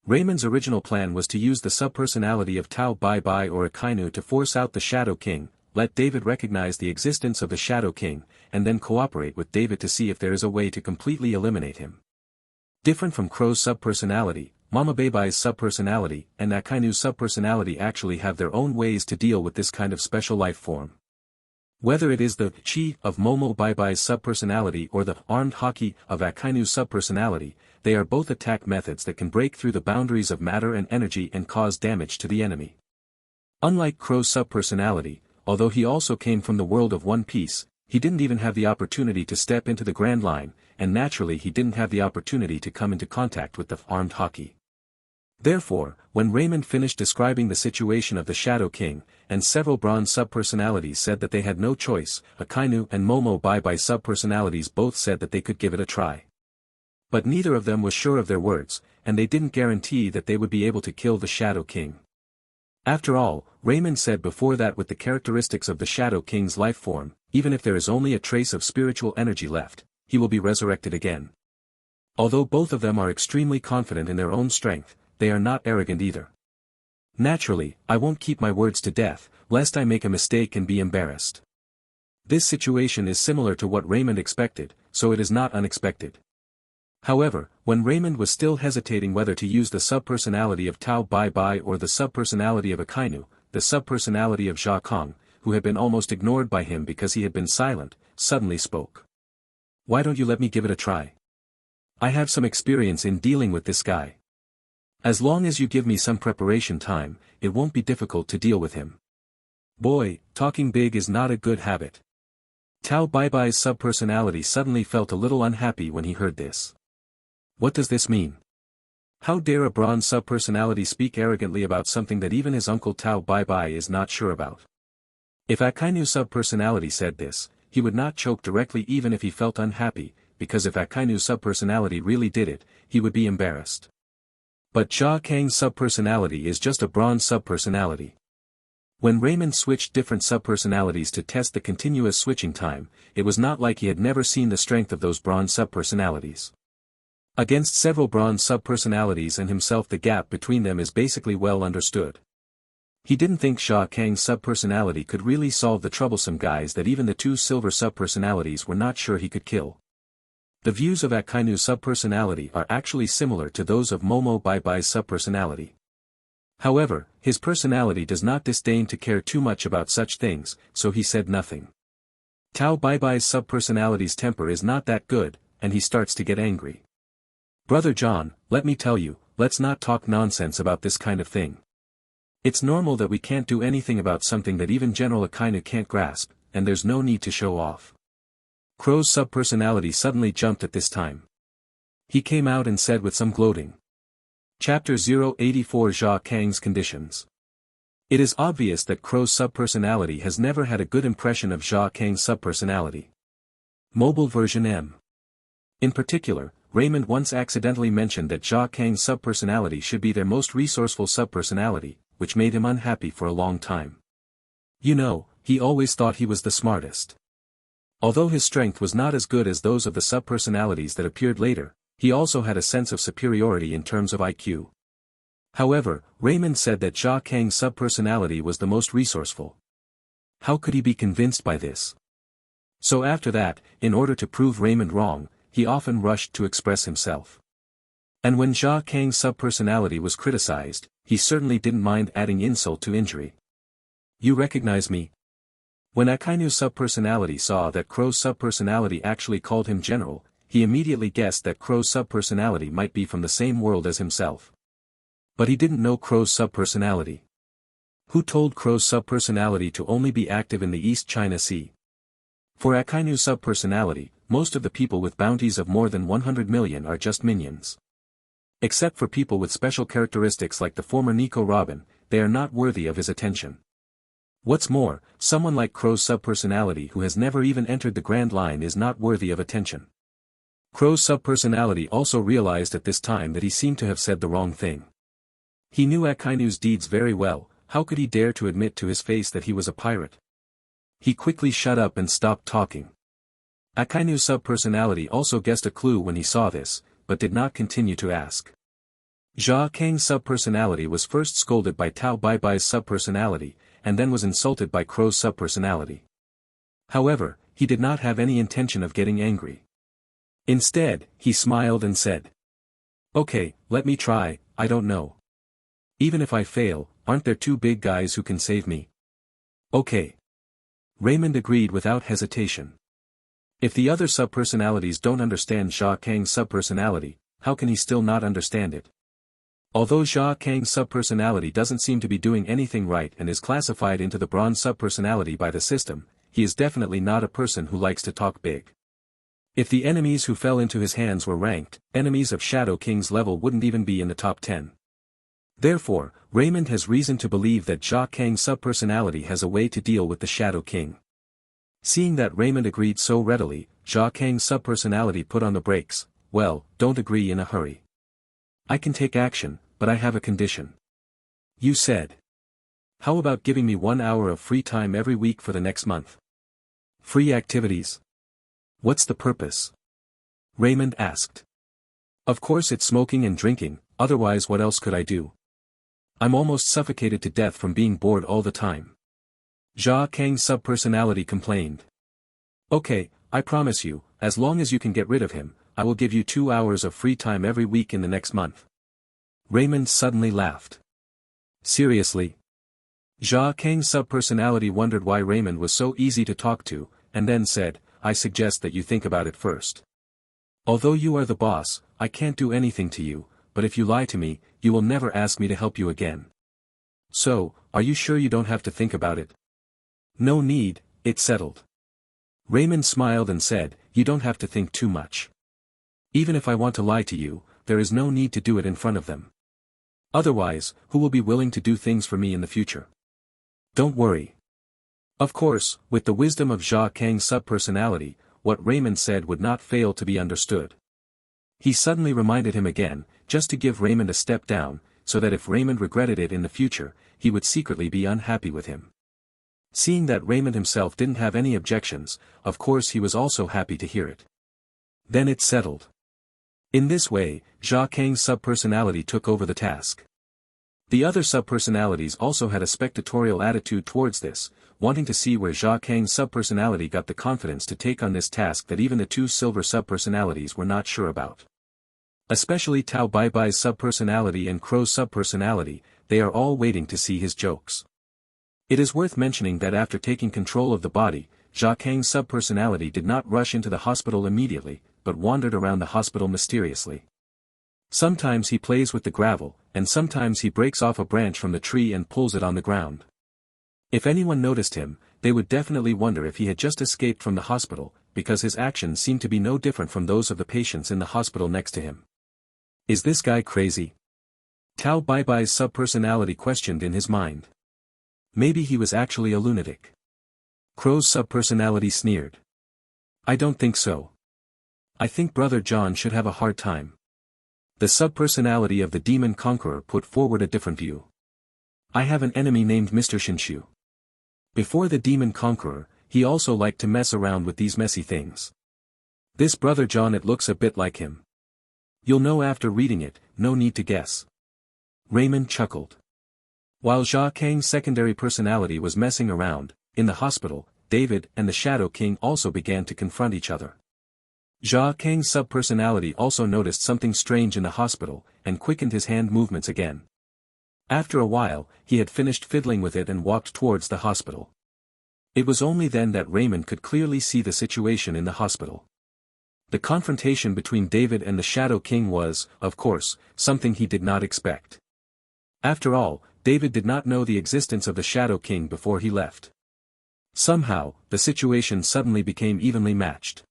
Raymond's original plan was to use the subpersonality of Tao Bai Bai or Akainu to force out the Shadow King, let David recognize the existence of the Shadow King, and then cooperate with David to see if there is a way to completely eliminate him. Different from Crow's subpersonality, Mama Bai Bai's subpersonality and Akainu's subpersonality actually have their own ways to deal with this kind of special life form. Whether it is the Chi of Momo Bai Bai's subpersonality or the armed Haki of Akainu's subpersonality, they are both attack methods that can break through the boundaries of matter and energy and cause damage to the enemy. Unlike Crow's subpersonality, although he also came from the world of One Piece, he didn't even have the opportunity to step into the Grand Line, and naturally he didn't have the opportunity to come into contact with the armed Haki. Therefore, when Raymond finished describing the situation of the Shadow King, and several bronze subpersonalities said that they had no choice, Akainu and Momo Bai Bai subpersonalities both said that they could give it a try. But neither of them was sure of their words, and they didn't guarantee that they would be able to kill the Shadow King. After all, Raymond said before that with the characteristics of the Shadow King's life form, even if there is only a trace of spiritual energy left, he will be resurrected again. Although both of them are extremely confident in their own strength, they are not arrogant either. Naturally, I won't keep my words to death, lest I make a mistake and be embarrassed. This situation is similar to what Raymond expected, so it is not unexpected. However, when Raymond was still hesitating whether to use the subpersonality of Tao Bai Bai or the subpersonality of Akainu, the subpersonality of Jia Kong, who had been almost ignored by him because he had been silent, suddenly spoke. Why don't you let me give it a try? I have some experience in dealing with this guy. As long as you give me some preparation time, it won't be difficult to deal with him. Boy, talking big is not a good habit. Tao Bai Bai's subpersonality suddenly felt a little unhappy when he heard this. What does this mean? How dare a bronze subpersonality speak arrogantly about something that even his uncle Tao Bai Bai is not sure about? If Akainu's subpersonality said this, he would not choke directly even if he felt unhappy, because if Akainu's subpersonality really did it, he would be embarrassed. But Jia Kang's subpersonality is just a bronze subpersonality. When Raymond switched different subpersonalities to test the continuous switching time, it was not like he had never seen the strength of those bronze subpersonalities. Against several bronze subpersonalities and himself, the gap between them is basically well understood. He didn't think Jia Kang's subpersonality could really solve the troublesome guys that even the two silver subpersonalities were not sure he could kill. The views of Akainu's subpersonality are actually similar to those of Momo Bai Bai's subpersonality. However, his personality does not disdain to care too much about such things, so he said nothing. Tao Bai Bai's subpersonality's temper is not that good, and he starts to get angry. Brother John, let me tell you, let's not talk nonsense about this kind of thing. It's normal that we can't do anything about something that even General Akainu can't grasp, and there's no need to show off. Crow's subpersonality suddenly jumped at this time. He came out and said with some gloating. Chapter 084 Jia Kang's Conditions. It is obvious that Crow's subpersonality has never had a good impression of Jia Kang's subpersonality. Mobile version M. In particular, Raymond once accidentally mentioned that Jia Kang's subpersonality should be their most resourceful subpersonality, which made him unhappy for a long time. You know, he always thought he was the smartest. Although his strength was not as good as those of the subpersonalities that appeared later, he also had a sense of superiority in terms of IQ. However, Raymond said that Jia Kang's subpersonality was the most resourceful. How could he be convinced by this? So after that, in order to prove Raymond wrong, he often rushed to express himself. And when Jia Kang's subpersonality was criticized, he certainly didn't mind adding insult to injury. You recognize me? When Akainu's subpersonality saw that Crow's subpersonality actually called him General, he immediately guessed that Crow's subpersonality might be from the same world as himself. But he didn't know Crow's subpersonality. Who told Crow's subpersonality to only be active in the East China Sea? For Akainu's subpersonality, most of the people with bounties of more than 100 million are just minions. Except for people with special characteristics like the former Nico Robin, they are not worthy of his attention. What's more, someone like Crow's subpersonality who has never even entered the Grand Line is not worthy of attention. Crow's subpersonality also realized at this time that he seemed to have said the wrong thing. He knew Akainu's deeds very well, how could he dare to admit to his face that he was a pirate? He quickly shut up and stopped talking. Akainu's subpersonality also guessed a clue when he saw this, but did not continue to ask. Jia Kang's subpersonality was first scolded by Tao Baibai's subpersonality, and then was insulted by Crow's subpersonality. However, he did not have any intention of getting angry. Instead, he smiled and said, "Okay, let me try, I don't know. Even if I fail, aren't there two big guys who can save me?" "Okay." Raymond agreed without hesitation. If the other subpersonalities don't understand Jia Kang's subpersonality, how can he still not understand it? Although Jia Kang's subpersonality doesn't seem to be doing anything right and is classified into the bronze subpersonality by the system, he is definitely not a person who likes to talk big. If the enemies who fell into his hands were ranked, enemies of Shadow King's level wouldn't even be in the top 10. Therefore, Raymond has reason to believe that Jia Kang's subpersonality has a way to deal with the Shadow King. Seeing that Raymond agreed so readily, Jia Kang's subpersonality put on the brakes. "Well, don't agree in a hurry. I can take action, but I have a condition." "You said. How about giving me 1 hour of free time every week for the next month?" "Free activities? What's the purpose?" Raymond asked. "Of course it's smoking and drinking, otherwise what else could I do? I'm almost suffocated to death from being bored all the time." Jia Kang's subpersonality complained. "Okay, I promise you, as long as you can get rid of him, I will give you 2 hours of free time every week in the next month." Raymond suddenly laughed. "Seriously?" Jia Kang's subpersonality wondered why Raymond was so easy to talk to, and then said, "I suggest that you think about it first. Although you are the boss, I can't do anything to you, but if you lie to me, you will never ask me to help you again. So, are you sure you don't have to think about it?" "No need, it's settled." Raymond smiled and said, "You don't have to think too much. Even if I want to lie to you, there is no need to do it in front of them. Otherwise, who will be willing to do things for me in the future? Don't worry." Of course, with the wisdom of Jia Kang's subpersonality, what Raymond said would not fail to be understood. He suddenly reminded him again, just to give Raymond a step down, so that if Raymond regretted it in the future, he would secretly be unhappy with him. Seeing that Raymond himself didn't have any objections, of course he was also happy to hear it. Then it's settled. In this way, Jia Kang's subpersonality took over the task. The other subpersonalities also had a spectatorial attitude towards this, wanting to see where Jia Kang's subpersonality got the confidence to take on this task that even the two silver subpersonalities were not sure about. Especially Tao Baibai's subpersonality and Crow's subpersonality, they are all waiting to see his jokes. It is worth mentioning that after taking control of the body, Jia Kang's subpersonality did not rush into the hospital immediately, but wandered around the hospital mysteriously. Sometimes he plays with the gravel, and sometimes he breaks off a branch from the tree and pulls it on the ground. If anyone noticed him, they would definitely wonder if he had just escaped from the hospital, because his actions seemed to be no different from those of the patients in the hospital next to him. Is this guy crazy? Tao Bai's subpersonality questioned in his mind. Maybe he was actually a lunatic. Crow's subpersonality sneered. I don't think so. I think Brother John should have a hard time. The subpersonality of the demon conqueror put forward a different view. I have an enemy named Mr. Shinshu. Before the demon conqueror, he also liked to mess around with these messy things. This Brother John, it looks a bit like him. You'll know after reading it, no need to guess. Raymond chuckled. While Jia Kang's secondary personality was messing around, in the hospital, David and the Shadow King also began to confront each other. Jia Kang's subpersonality also noticed something strange in the hospital, and quickened his hand movements again. After a while, he had finished fiddling with it and walked towards the hospital. It was only then that Raymond could clearly see the situation in the hospital. The confrontation between David and the Shadow King was, of course, something he did not expect. After all, David did not know the existence of the Shadow King before he left. Somehow, the situation suddenly became evenly matched.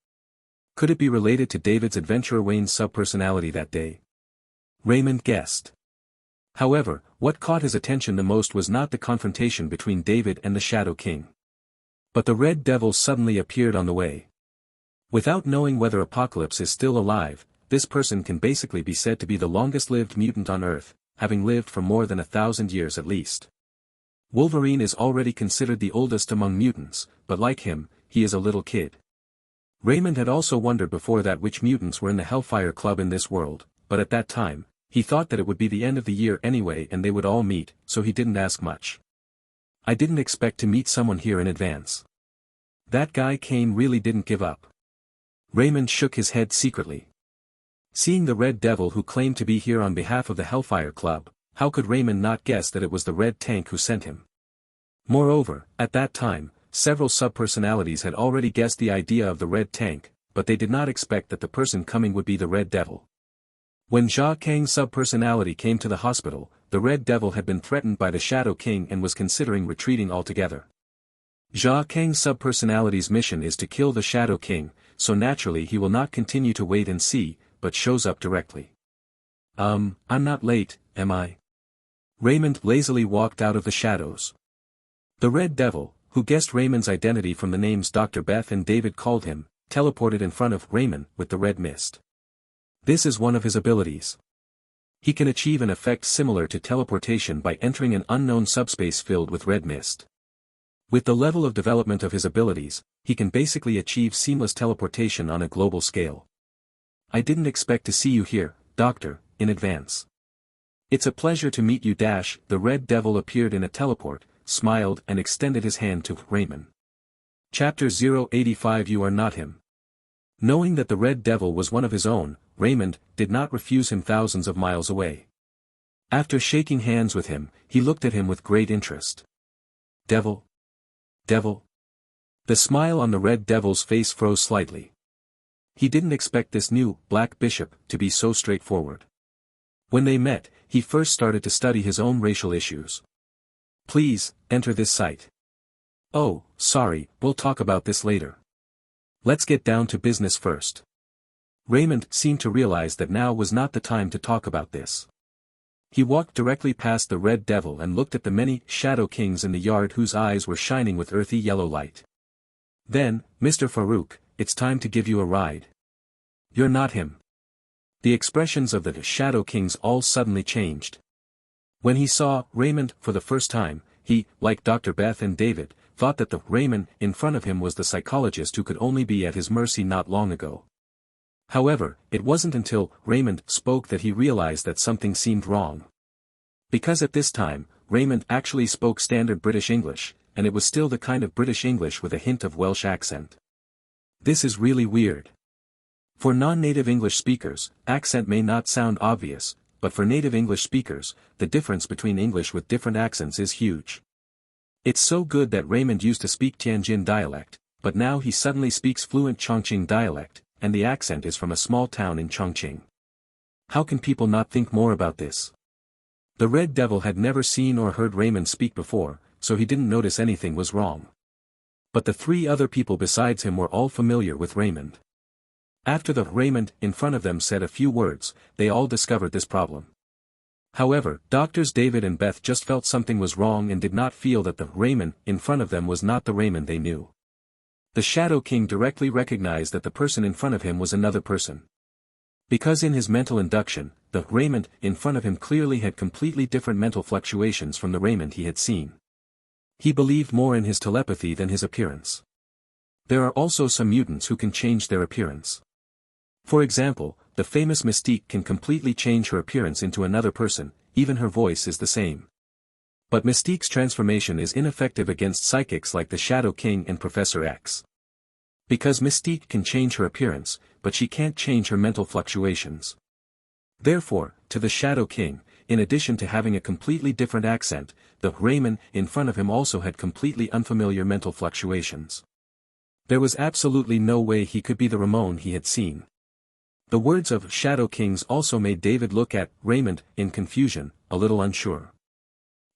Could it be related to David's adventurer Wayne's subpersonality that day? Raymond guessed. However, what caught his attention the most was not the confrontation between David and the Shadow King. But the Red Devil suddenly appeared on the way. Without knowing whether Apocalypse is still alive, this person can basically be said to be the longest-lived mutant on Earth, having lived for more than 1,000 years at least. Wolverine is already considered the oldest among mutants, but like him, he is a little kid. Raymond had also wondered before that which mutants were in the Hellfire Club in this world, but at that time, he thought that it would be the end of the year anyway and they would all meet, so he didn't ask much. I didn't expect to meet someone here in advance. That guy Kane really didn't give up. Raymond shook his head secretly. Seeing the Red Devil who claimed to be here on behalf of the Hellfire Club, how could Raymond not guess that it was the Red Tank who sent him? Moreover, at that time, several subpersonalities had already guessed the idea of the Red Tank, but they did not expect that the person coming would be the Red Devil. When Jia Kang's subpersonality came to the hospital, the Red Devil had been threatened by the Shadow King and was considering retreating altogether. Jia Kang's subpersonality's mission is to kill the Shadow King, so naturally he will not continue to wait and see, but shows up directly. I'm not late, am I? Raymond lazily walked out of the shadows. The Red Devil, who guessed Raymond's identity from the names Dr. Beth and David called him, teleported in front of Raymond with the red mist. This is one of his abilities. He can achieve an effect similar to teleportation by entering an unknown subspace filled with red mist. With the level of development of his abilities, he can basically achieve seamless teleportation on a global scale. I didn't expect to see you here, Doctor, in advance. It's a pleasure to meet you. The Red Devil appeared in a teleport, smiled and extended his hand to Raymond. Chapter 085. You are not him. Knowing that the Red Devil was one of his own, Raymond did not refuse him thousands of miles away. After shaking hands with him, he looked at him with great interest. Devil? Devil? The smile on the Red Devil's face froze slightly. He didn't expect this new, Black Bishop, to be so straightforward. When they met, he first started to study his own racial issues. Please, enter this site. Oh, sorry, we'll talk about this later. Let's get down to business first. Raymond seemed to realize that now was not the time to talk about this. He walked directly past the Red Devil and looked at the many Shadow Kings in the yard whose eyes were shining with earthy yellow light. Then, Mr. Farouk, it's time to give you a ride. You're not him. The expressions of the Shadow Kings all suddenly changed. When he saw Raymond for the first time, he, like Dr. Beth and David, thought that the Raymond in front of him was the psychologist who could only be at his mercy not long ago. However, it wasn't until Raymond spoke that he realized that something seemed wrong. Because at this time, Raymond actually spoke standard British English, and it was still the kind of British English with a hint of Welsh accent. This is really weird. For non-native English speakers, accent may not sound obvious, but for native English speakers, the difference between English with different accents is huge. It's so good that Raymond used to speak Tianjin dialect, but now he suddenly speaks fluent Chongqing dialect, and the accent is from a small town in Chongqing. How can people not think more about this? The Red Devil had never seen or heard Raymond speak before, so he didn't notice anything was wrong. But the three other people besides him were all familiar with Raymond. After the Raymond in front of them said a few words, they all discovered this problem. However, Doctors David and Beth just felt something was wrong and did not feel that the Raymond in front of them was not the Raymond they knew. The Shadow King directly recognized that the person in front of him was another person. Because in his mental induction, the Raymond in front of him clearly had completely different mental fluctuations from the Raymond he had seen. He believed more in his telepathy than his appearance. There are also some mutants who can change their appearance. For example, the famous Mystique can completely change her appearance into another person, even her voice is the same. But Mystique's transformation is ineffective against psychics like the Shadow King and Professor X. Because Mystique can change her appearance, but she can't change her mental fluctuations. Therefore, to the Shadow King, in addition to having a completely different accent, the Raymond in front of him also had completely unfamiliar mental fluctuations. There was absolutely no way he could be the Ramon he had seen. The words of Shadow Kings also made David look at Raymond in confusion, a little unsure.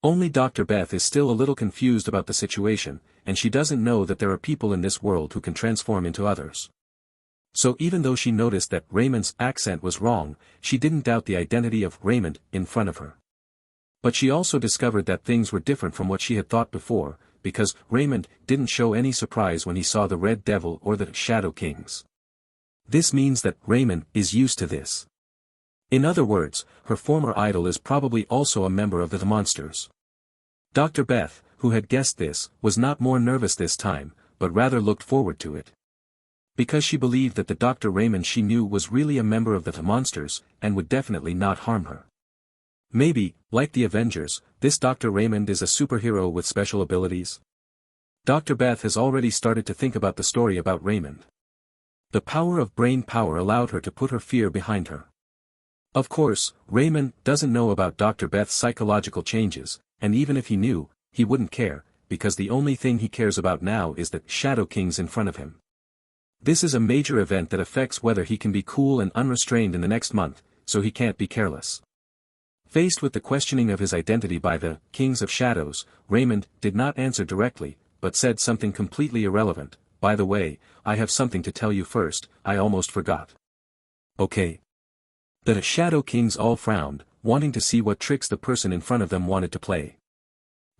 Only Dr. Beth is still a little confused about the situation, and she doesn't know that there are people in this world who can transform into others. So even though she noticed that Raymond's accent was wrong, she didn't doubt the identity of Raymond in front of her. But she also discovered that things were different from what she had thought before, because Raymond didn't show any surprise when he saw the Red Devil or the Shadow Kings. This means that Raymond is used to this. In other words, her former idol is probably also a member of the monsters. Dr. Beth, who had guessed this, was not more nervous this time, but rather looked forward to it. Because she believed that the Dr. Raymond she knew was really a member of the monsters, and would definitely not harm her. Maybe, like the Avengers, this Dr. Raymond is a superhero with special abilities? Dr. Beth has already started to think about the story about Raymond. The power of brain power allowed her to put her fear behind her. Of course, Raymond doesn't know about Dr. Beth's psychological changes, and even if he knew, he wouldn't care, because the only thing he cares about now is the Shadow Kings in front of him. This is a major event that affects whether he can be cool and unrestrained in the next month, so he can't be careless. Faced with the questioning of his identity by the Kings of Shadows, Raymond did not answer directly, but said something completely irrelevant. By the way, I have something to tell you first, I almost forgot. Okay. The Shadow Kings all frowned, wanting to see what tricks the person in front of them wanted to play.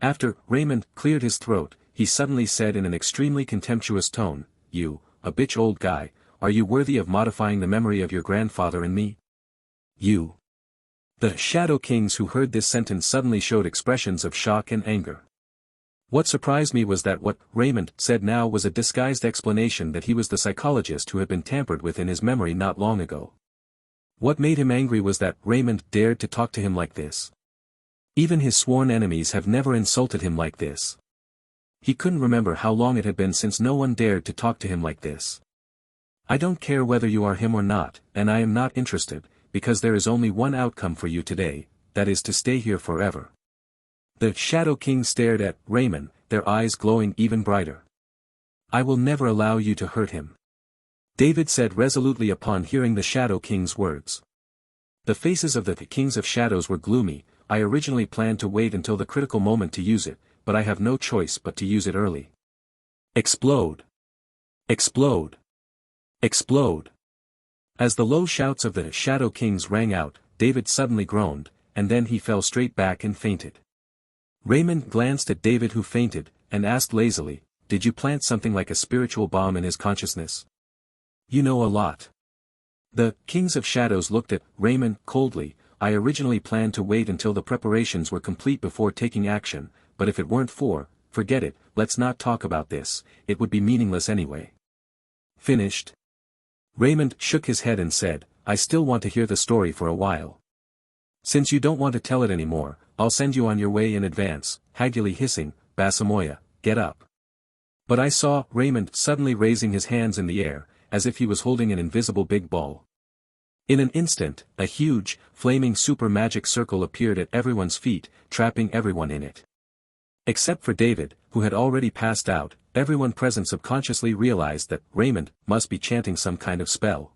After Raymond cleared his throat, he suddenly said in an extremely contemptuous tone, "You, a bitch old guy, are you worthy of modifying the memory of your grandfather and me? You." The Shadow Kings who heard this sentence suddenly showed expressions of shock and anger. What surprised me was that what Raymond said now was a disguised explanation that he was the psychologist who had been tampered with in his memory not long ago. What made him angry was that Raymond dared to talk to him like this. Even his sworn enemies have never insulted him like this. He couldn't remember how long it had been since no one dared to talk to him like this. I don't care whether you are him or not, and I am not interested, because there is only one outcome for you today, that is to stay here forever. The Shadow King stared at Raymond, their eyes glowing even brighter. I will never allow you to hurt him. David said resolutely upon hearing the Shadow King's words. The faces of the Kings of Shadows were gloomy. I originally planned to wait until the critical moment to use it, but I have no choice but to use it early. Explode! Explode! Explode! As the low shouts of the Shadow Kings rang out, David suddenly groaned, and then he fell straight back and fainted. Raymond glanced at David who fainted, and asked lazily, "Did you plant something like a spiritual bomb in his consciousness? You know a lot." The Kings of Shadows looked at Raymond coldly. I originally planned to wait until the preparations were complete before taking action, but if it weren't forget it, let's not talk about this, it would be meaningless anyway. Finished? Raymond shook his head and said, I still want to hear the story for a while. Since you don't want to tell it anymore, I'll send you on your way in advance, haggily hissing, Basamoya, get up. But I saw Raymond suddenly raising his hands in the air, as if he was holding an invisible big ball. In an instant, a huge, flaming super magic circle appeared at everyone's feet, trapping everyone in it. Except for David, who had already passed out, everyone present subconsciously realized that Raymond must be chanting some kind of spell.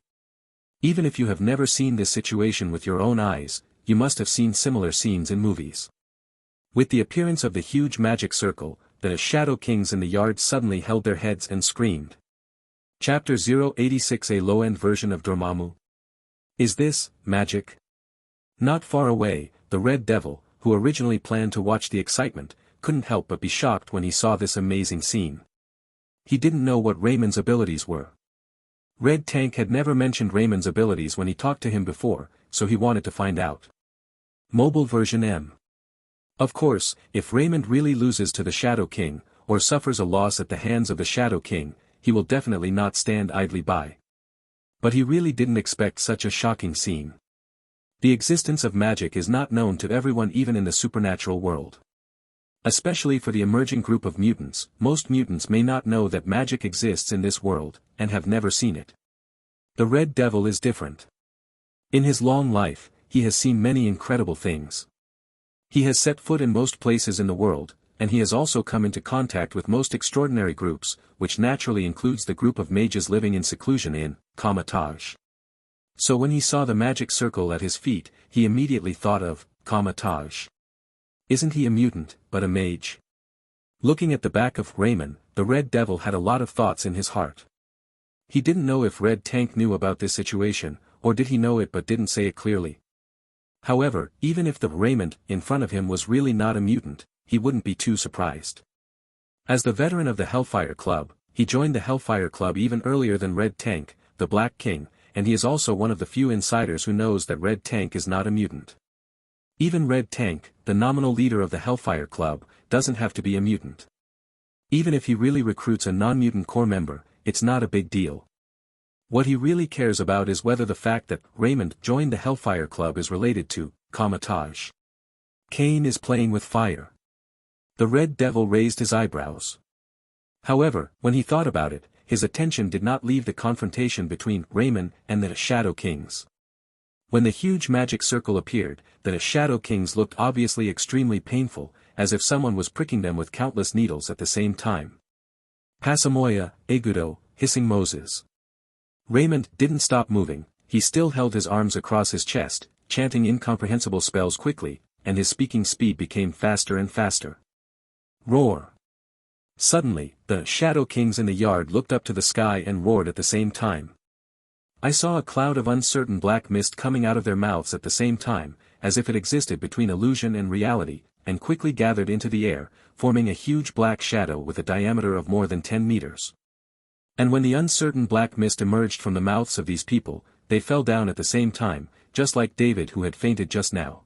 Even if you have never seen this situation with your own eyes, you must have seen similar scenes in movies. With the appearance of the huge magic circle, the Shadow Kings in the yard suddenly held their heads and screamed. Chapter 086, a low-end version of Dormammu. Is this magic? Not far away, the Red Devil, who originally planned to watch the excitement, couldn't help but be shocked when he saw this amazing scene. He didn't know what Raymond's abilities were. Red Tank had never mentioned Raymond's abilities when he talked to him before, so he wanted to find out. Mobile version M. Of course, if Raymond really loses to the Shadow King, or suffers a loss at the hands of the Shadow King, he will definitely not stand idly by. But he really didn't expect such a shocking scene. The existence of magic is not known to everyone even in the supernatural world. Especially for the emerging group of mutants, most mutants may not know that magic exists in this world, and have never seen it. The Red Devil is different. In his long life, he has seen many incredible things. He has set foot in most places in the world, and he has also come into contact with most extraordinary groups, which naturally includes the group of mages living in seclusion in Comatage. So when he saw the magic circle at his feet, he immediately thought of Comatage. Isn't he a mutant, but a mage? Looking at the back of Raymond, the Red Devil had a lot of thoughts in his heart. He didn't know if Red Tank knew about this situation, or did he know it but didn't say it clearly. However, even if the Raymond in front of him was really not a mutant, he wouldn't be too surprised. As the veteran of the Hellfire Club, he joined the Hellfire Club even earlier than Red Tank, the Black King, and he is also one of the few insiders who knows that Red Tank is not a mutant. Even Red Tank, the nominal leader of the Hellfire Club, doesn't have to be a mutant. Even if he really recruits a non-mutant core member, it's not a big deal. What he really cares about is whether the fact that Raymond joined the Hellfire Club is related to Comatage. Cain is playing with fire. The Red Devil raised his eyebrows. However, when he thought about it, his attention did not leave the confrontation between Raymond and the Shadow Kings. When the huge magic circle appeared, the Shadow Kings looked obviously extremely painful, as if someone was pricking them with countless needles at the same time. Pasamoya, Agudo, hissing Moses. Raymond didn't stop moving, he still held his arms across his chest, chanting incomprehensible spells quickly, and his speaking speed became faster and faster. Roar. Suddenly, the Shadow Kings in the yard looked up to the sky and roared at the same time. I saw a cloud of uncertain black mist coming out of their mouths at the same time, as if it existed between illusion and reality, and quickly gathered into the air, forming a huge black shadow with a diameter of more than 10 meters. And when the uncertain black mist emerged from the mouths of these people, they fell down at the same time, just like David who had fainted just now.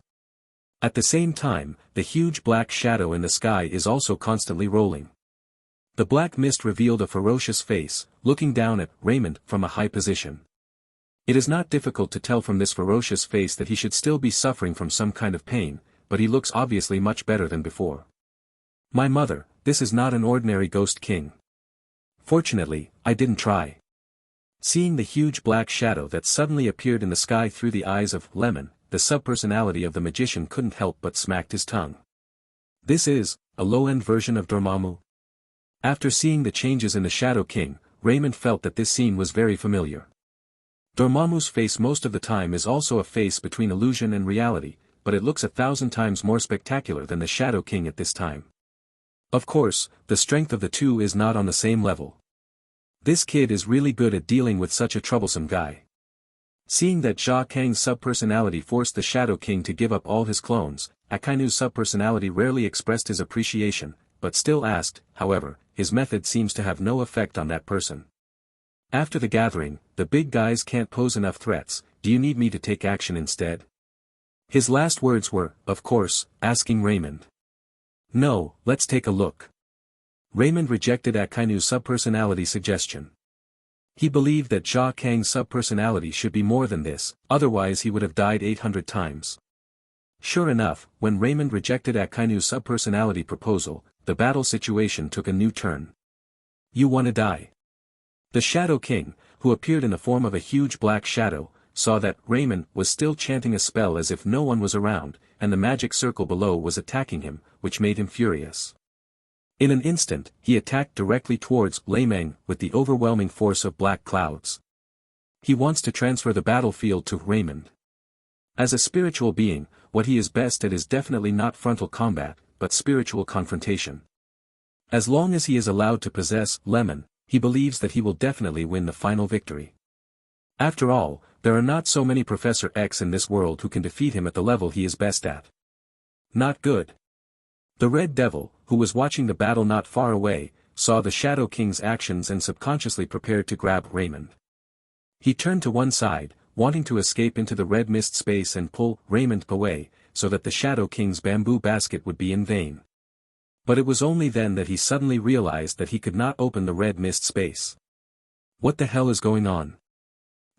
At the same time, the huge black shadow in the sky is also constantly rolling. The black mist revealed a ferocious face, looking down at Raymond from a high position. It is not difficult to tell from this ferocious face that he should still be suffering from some kind of pain, but he looks obviously much better than before. My mother, this is not an ordinary ghost king. Fortunately, I didn't try. Seeing the huge black shadow that suddenly appeared in the sky through the eyes of Lemon, the subpersonality of the magician couldn't help but smacked his tongue. This is a low-end version of Dormammu. After seeing the changes in the Shadow King, Raymond felt that this scene was very familiar. Dormammu's face most of the time is also a face between illusion and reality, but it looks 1,000 times more spectacular than the Shadow King at this time. Of course, the strength of the two is not on the same level. This kid is really good at dealing with such a troublesome guy. Seeing that Jia Kang's subpersonality forced the Shadow King to give up all his clones, Akainu's subpersonality rarely expressed his appreciation, but still asked, however, his method seems to have no effect on that person. After the gathering, the big guys can't pose enough threats, do you need me to take action instead? His last words were, of course, asking Raymond. No, let's take a look. Raymond rejected Akainu's subpersonality suggestion. He believed that Jia Kang's subpersonality should be more than this, otherwise he would have died 800 times. Sure enough, when Raymond rejected Akainu's subpersonality proposal, the battle situation took a new turn. You wanna die? The Shadow King, who appeared in the form of a huge black shadow, saw that Raymond was still chanting a spell as if no one was around, and the magic circle below was attacking him, which made him furious. In an instant, he attacked directly towards Lemang with the overwhelming force of black clouds. He wants to transfer the battlefield to Raymond. As a spiritual being, what he is best at is definitely not frontal combat, but spiritual confrontation. As long as he is allowed to possess Lemon, he believes that he will definitely win the final victory. After all, there are not so many Professor X in this world who can defeat him at the level he is best at. Not good. The Red Devil, who was watching the battle not far away, saw the Shadow King's actions and subconsciously prepared to grab Raymond. He turned to one side, wanting to escape into the red mist space and pull Raymond away, so that the Shadow King's bamboo basket would be in vain. But it was only then that he suddenly realized that he could not open the red mist space. What the hell is going on?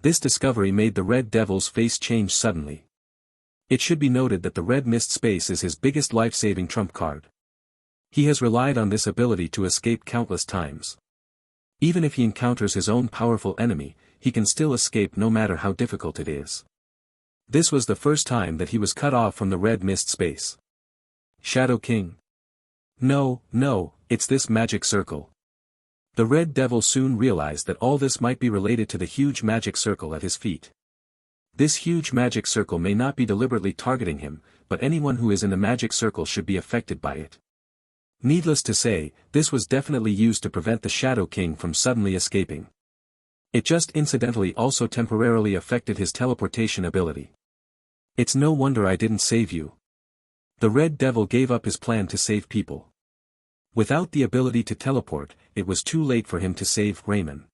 This discovery made the Red Devil's face change suddenly. It should be noted that the red mist space is his biggest life-saving trump card. He has relied on this ability to escape countless times. Even if he encounters his own powerful enemy, he can still escape no matter how difficult it is. This was the first time that he was cut off from the red mist space. Shadow King? No, it's this magic circle. The Red Devil soon realized that all this might be related to the huge magic circle at his feet. This huge magic circle may not be deliberately targeting him, but anyone who is in the magic circle should be affected by it. Needless to say, this was definitely used to prevent the Shadow King from suddenly escaping. It just incidentally also temporarily affected his teleportation ability. It's no wonder I didn't save you. The Red Devil gave up his plan to save people. Without the ability to teleport, it was too late for him to save Raymond.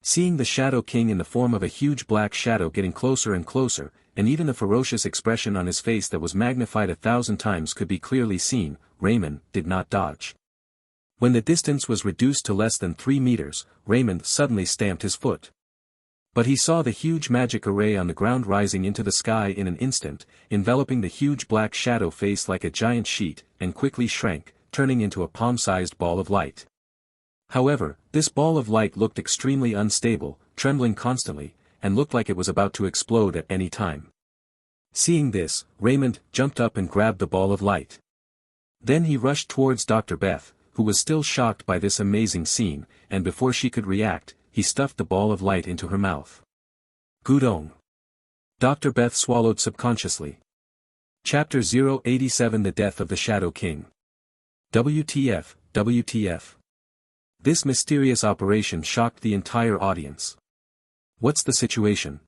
Seeing the Shadow King in the form of a huge black shadow getting closer and closer, and even the ferocious expression on his face that was magnified 1,000 times could be clearly seen, Raymond did not dodge. When the distance was reduced to less than 3 meters, Raymond suddenly stamped his foot. But he saw the huge magic array on the ground rising into the sky in an instant, enveloping the huge black shadow face like a giant sheet, and quickly shrank, turning into a palm-sized ball of light. However, this ball of light looked extremely unstable, trembling constantly, and looked like it was about to explode at any time. Seeing this, Raymond jumped up and grabbed the ball of light. Then he rushed towards Dr. Beth, who was still shocked by this amazing scene, and before she could react, he stuffed the ball of light into her mouth. Gudong. Dr. Beth swallowed subconsciously. Chapter 087 The Death of the Shadow King. WTF. This mysterious operation shocked the entire audience. What's the situation?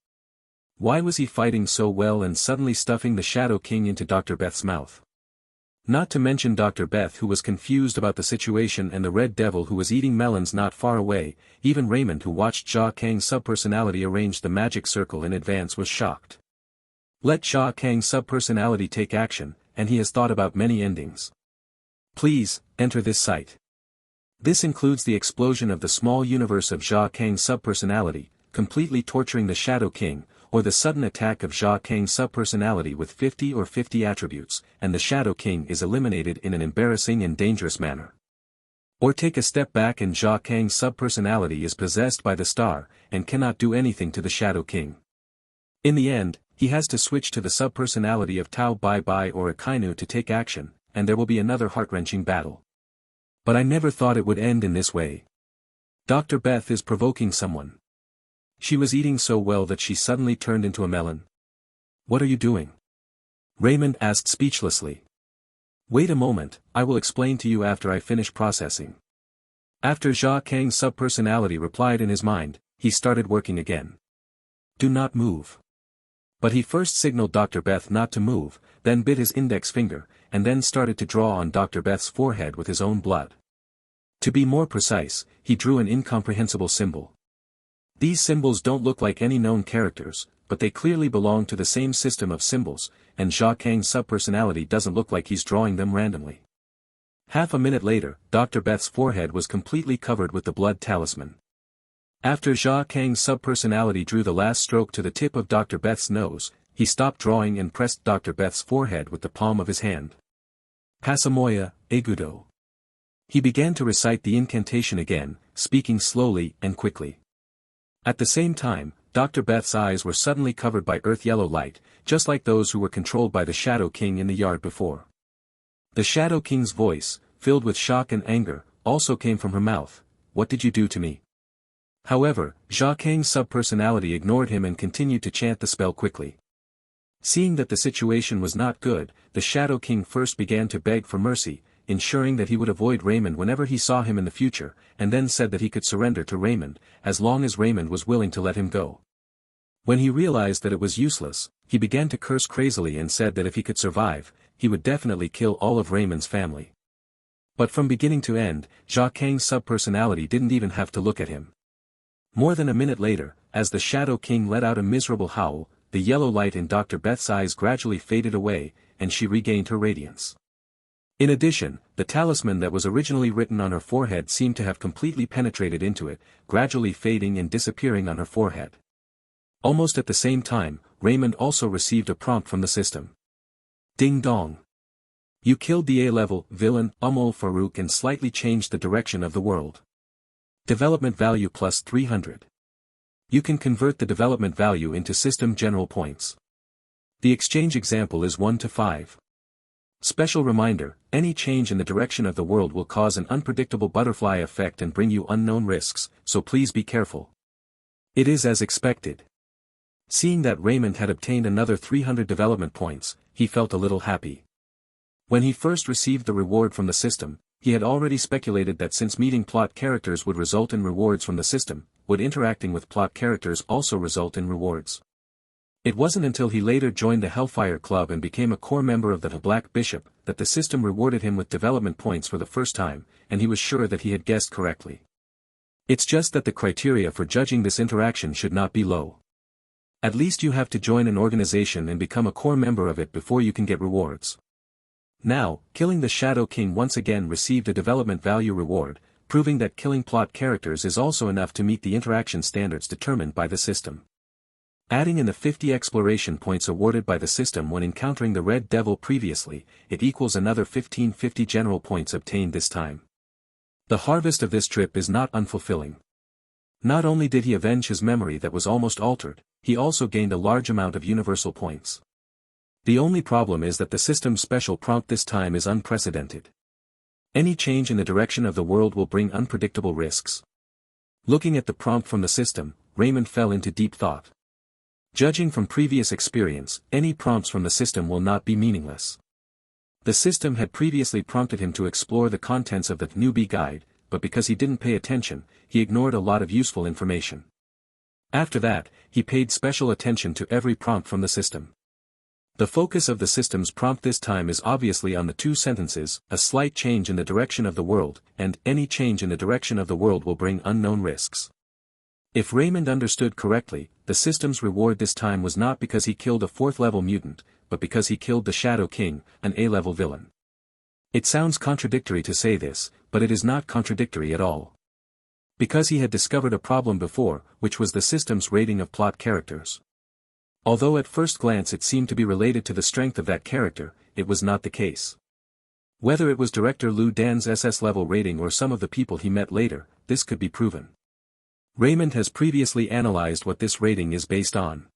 Why was he fighting so well and suddenly stuffing the Shadow King into Dr. Beth's mouth? Not to mention Dr. Beth, who was confused about the situation, and the Red Devil, who was eating melons not far away. Even Raymond, who watched Jia Kang's subpersonality arrange the magic circle in advance, was shocked. Let Jia Kang's subpersonality take action, and he has thought about many endings. Please, enter this site. This includes the explosion of the small universe of Jia Kang's subpersonality, completely torturing the Shadow King, or the sudden attack of Jia Kang's subpersonality with 50 or 50 attributes, and the Shadow King is eliminated in an embarrassing and dangerous manner. Or take a step back and Jia Kang's subpersonality is possessed by the star, and cannot do anything to the Shadow King. In the end, he has to switch to the subpersonality of Tao Bai Bai or Akainu to take action, and there will be another heart-wrenching battle. But I never thought it would end in this way. Dr. Beth is provoking someone. She was eating so well that she suddenly turned into a melon. What are you doing? Raymond asked speechlessly. Wait a moment, I will explain to you after I finish processing. After Jia Kang's subpersonality replied in his mind, he started working again. Do not move. But he first signaled Dr. Beth not to move, then bit his index finger, and then started to draw on Dr. Beth's forehead with his own blood. To be more precise, he drew an incomprehensible symbol. These symbols don't look like any known characters, but they clearly belong to the same system of symbols, and Jia Kang's subpersonality doesn't look like he's drawing them randomly. Half a minute later, Dr. Beth's forehead was completely covered with the blood talisman. After Jia Kang's subpersonality drew the last stroke to the tip of Dr. Beth's nose, he stopped drawing and pressed Dr. Beth's forehead with the palm of his hand. Pasamoya, Egudo. He began to recite the incantation again, speaking slowly and quickly. At the same time, Dr. Beth's eyes were suddenly covered by earth-yellow light, just like those who were controlled by the Shadow King in the yard before. The Shadow King's voice, filled with shock and anger, also came from her mouth. What did you do to me? However, Jia Kang's subpersonality ignored him and continued to chant the spell quickly. Seeing that the situation was not good, the Shadow King first began to beg for mercy, ensuring that he would avoid Raymond whenever he saw him in the future, and then said that he could surrender to Raymond, as long as Raymond was willing to let him go. When he realized that it was useless, he began to curse crazily and said that if he could survive, he would definitely kill all of Raymond's family. But from beginning to end, Zha Kang's subpersonality didn't even have to look at him. More than a minute later, as the Shadow King let out a miserable howl, the yellow light in Dr. Beth's eyes gradually faded away, and she regained her radiance. In addition, the talisman that was originally written on her forehead seemed to have completely penetrated into it, gradually fading and disappearing on her forehead. Almost at the same time, Raymond also received a prompt from the system. Ding dong. You killed the A-level villain Umul Farouk and slightly changed the direction of the world. Development value plus 300. You can convert the development value into system general points. The exchange example is 1 to 5. Special reminder, any change in the direction of the world will cause an unpredictable butterfly effect and bring you unknown risks, so please be careful. It is as expected. Seeing that Raymond had obtained another 300 development points, he felt a little happy. When he first received the reward from the system, he had already speculated that since meeting plot characters would result in rewards from the system, would interacting with plot characters also result in rewards. It wasn't until he later joined the Hellfire Club and became a core member of the Black Bishop, that the system rewarded him with development points for the first time, and he was sure that he had guessed correctly. It's just that the criteria for judging this interaction should not be low. At least you have to join an organization and become a core member of it before you can get rewards. Now, killing the Shadow King once again received a development value reward, proving that killing plot characters is also enough to meet the interaction standards determined by the system. Adding in the 50 exploration points awarded by the system when encountering the Red Devil previously, it equals another 1550 general points obtained this time. The harvest of this trip is not unfulfilling. Not only did he avenge his memory that was almost altered, he also gained a large amount of universal points. The only problem is that the system's special prompt this time is unprecedented. Any change in the direction of the world will bring unpredictable risks. Looking at the prompt from the system, Raymond fell into deep thought. Judging from previous experience, any prompts from the system will not be meaningless. The system had previously prompted him to explore the contents of the newbie guide, but because he didn't pay attention, he ignored a lot of useful information. After that, he paid special attention to every prompt from the system. The focus of the system's prompt this time is obviously on the two sentences, a slight change in the direction of the world, and any change in the direction of the world will bring unknown risks. If Raymond understood correctly, the system's reward this time was not because he killed a 4th-level mutant, but because he killed the Shadow King, an A-level villain. It sounds contradictory to say this, but it is not contradictory at all. Because he had discovered a problem before, which was the system's rating of plot characters. Although at first glance it seemed to be related to the strength of that character, it was not the case. Whether it was Director Lu Dan's SS-level rating or some of the people he met later, this could be proven. Raymond has previously analyzed what this rating is based on.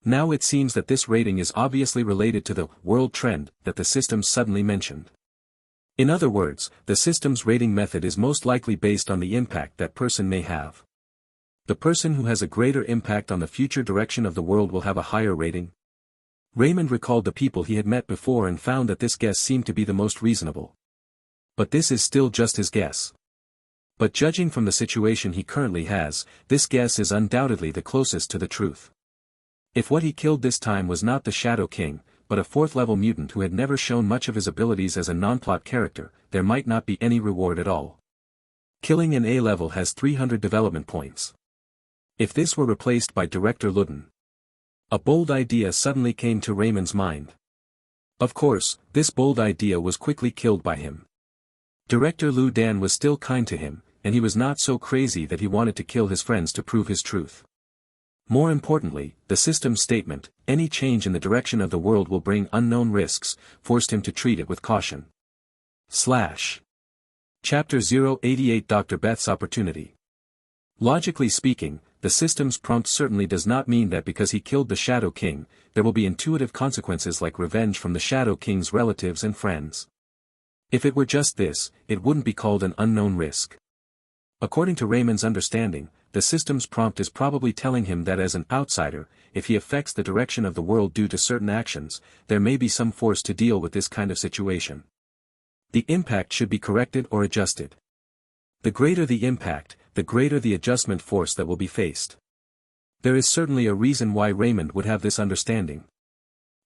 Now it seems that this rating is obviously related to the world trend that the system suddenly mentioned. In other words, the system's rating method is most likely based on the impact that person may have. The person who has a greater impact on the future direction of the world will have a higher rating. Raymond recalled the people he had met before and found that this guess seemed to be the most reasonable. But this is still just his guess. But judging from the situation he currently has, this guess is undoubtedly the closest to the truth. If what he killed this time was not the Shadow King, but a 4th-level mutant who had never shown much of his abilities as a non-plot character, there might not be any reward at all. Killing an A-level has 300 development points. If this were replaced by Director Ludden. A bold idea suddenly came to Raymond's mind. Of course, this bold idea was quickly killed by him. Director Lu Dan was still kind to him, and he was not so crazy that he wanted to kill his friends to prove his truth. More importantly, the system's statement, any change in the direction of the world will bring unknown risks, forced him to treat it with caution. Chapter 088 Dr. Beth's Opportunity. Logically speaking, the system's prompt certainly does not mean that because he killed the Shadow King, there will be intuitive consequences like revenge from the Shadow King's relatives and friends. If it were just this, it wouldn't be called an unknown risk. According to Raymond's understanding, the system's prompt is probably telling him that as an outsider, if he affects the direction of the world due to certain actions, there may be some force to deal with this kind of situation. The impact should be corrected or adjusted. The greater the impact, the greater the adjustment force that will be faced. There is certainly a reason why Raymond would have this understanding.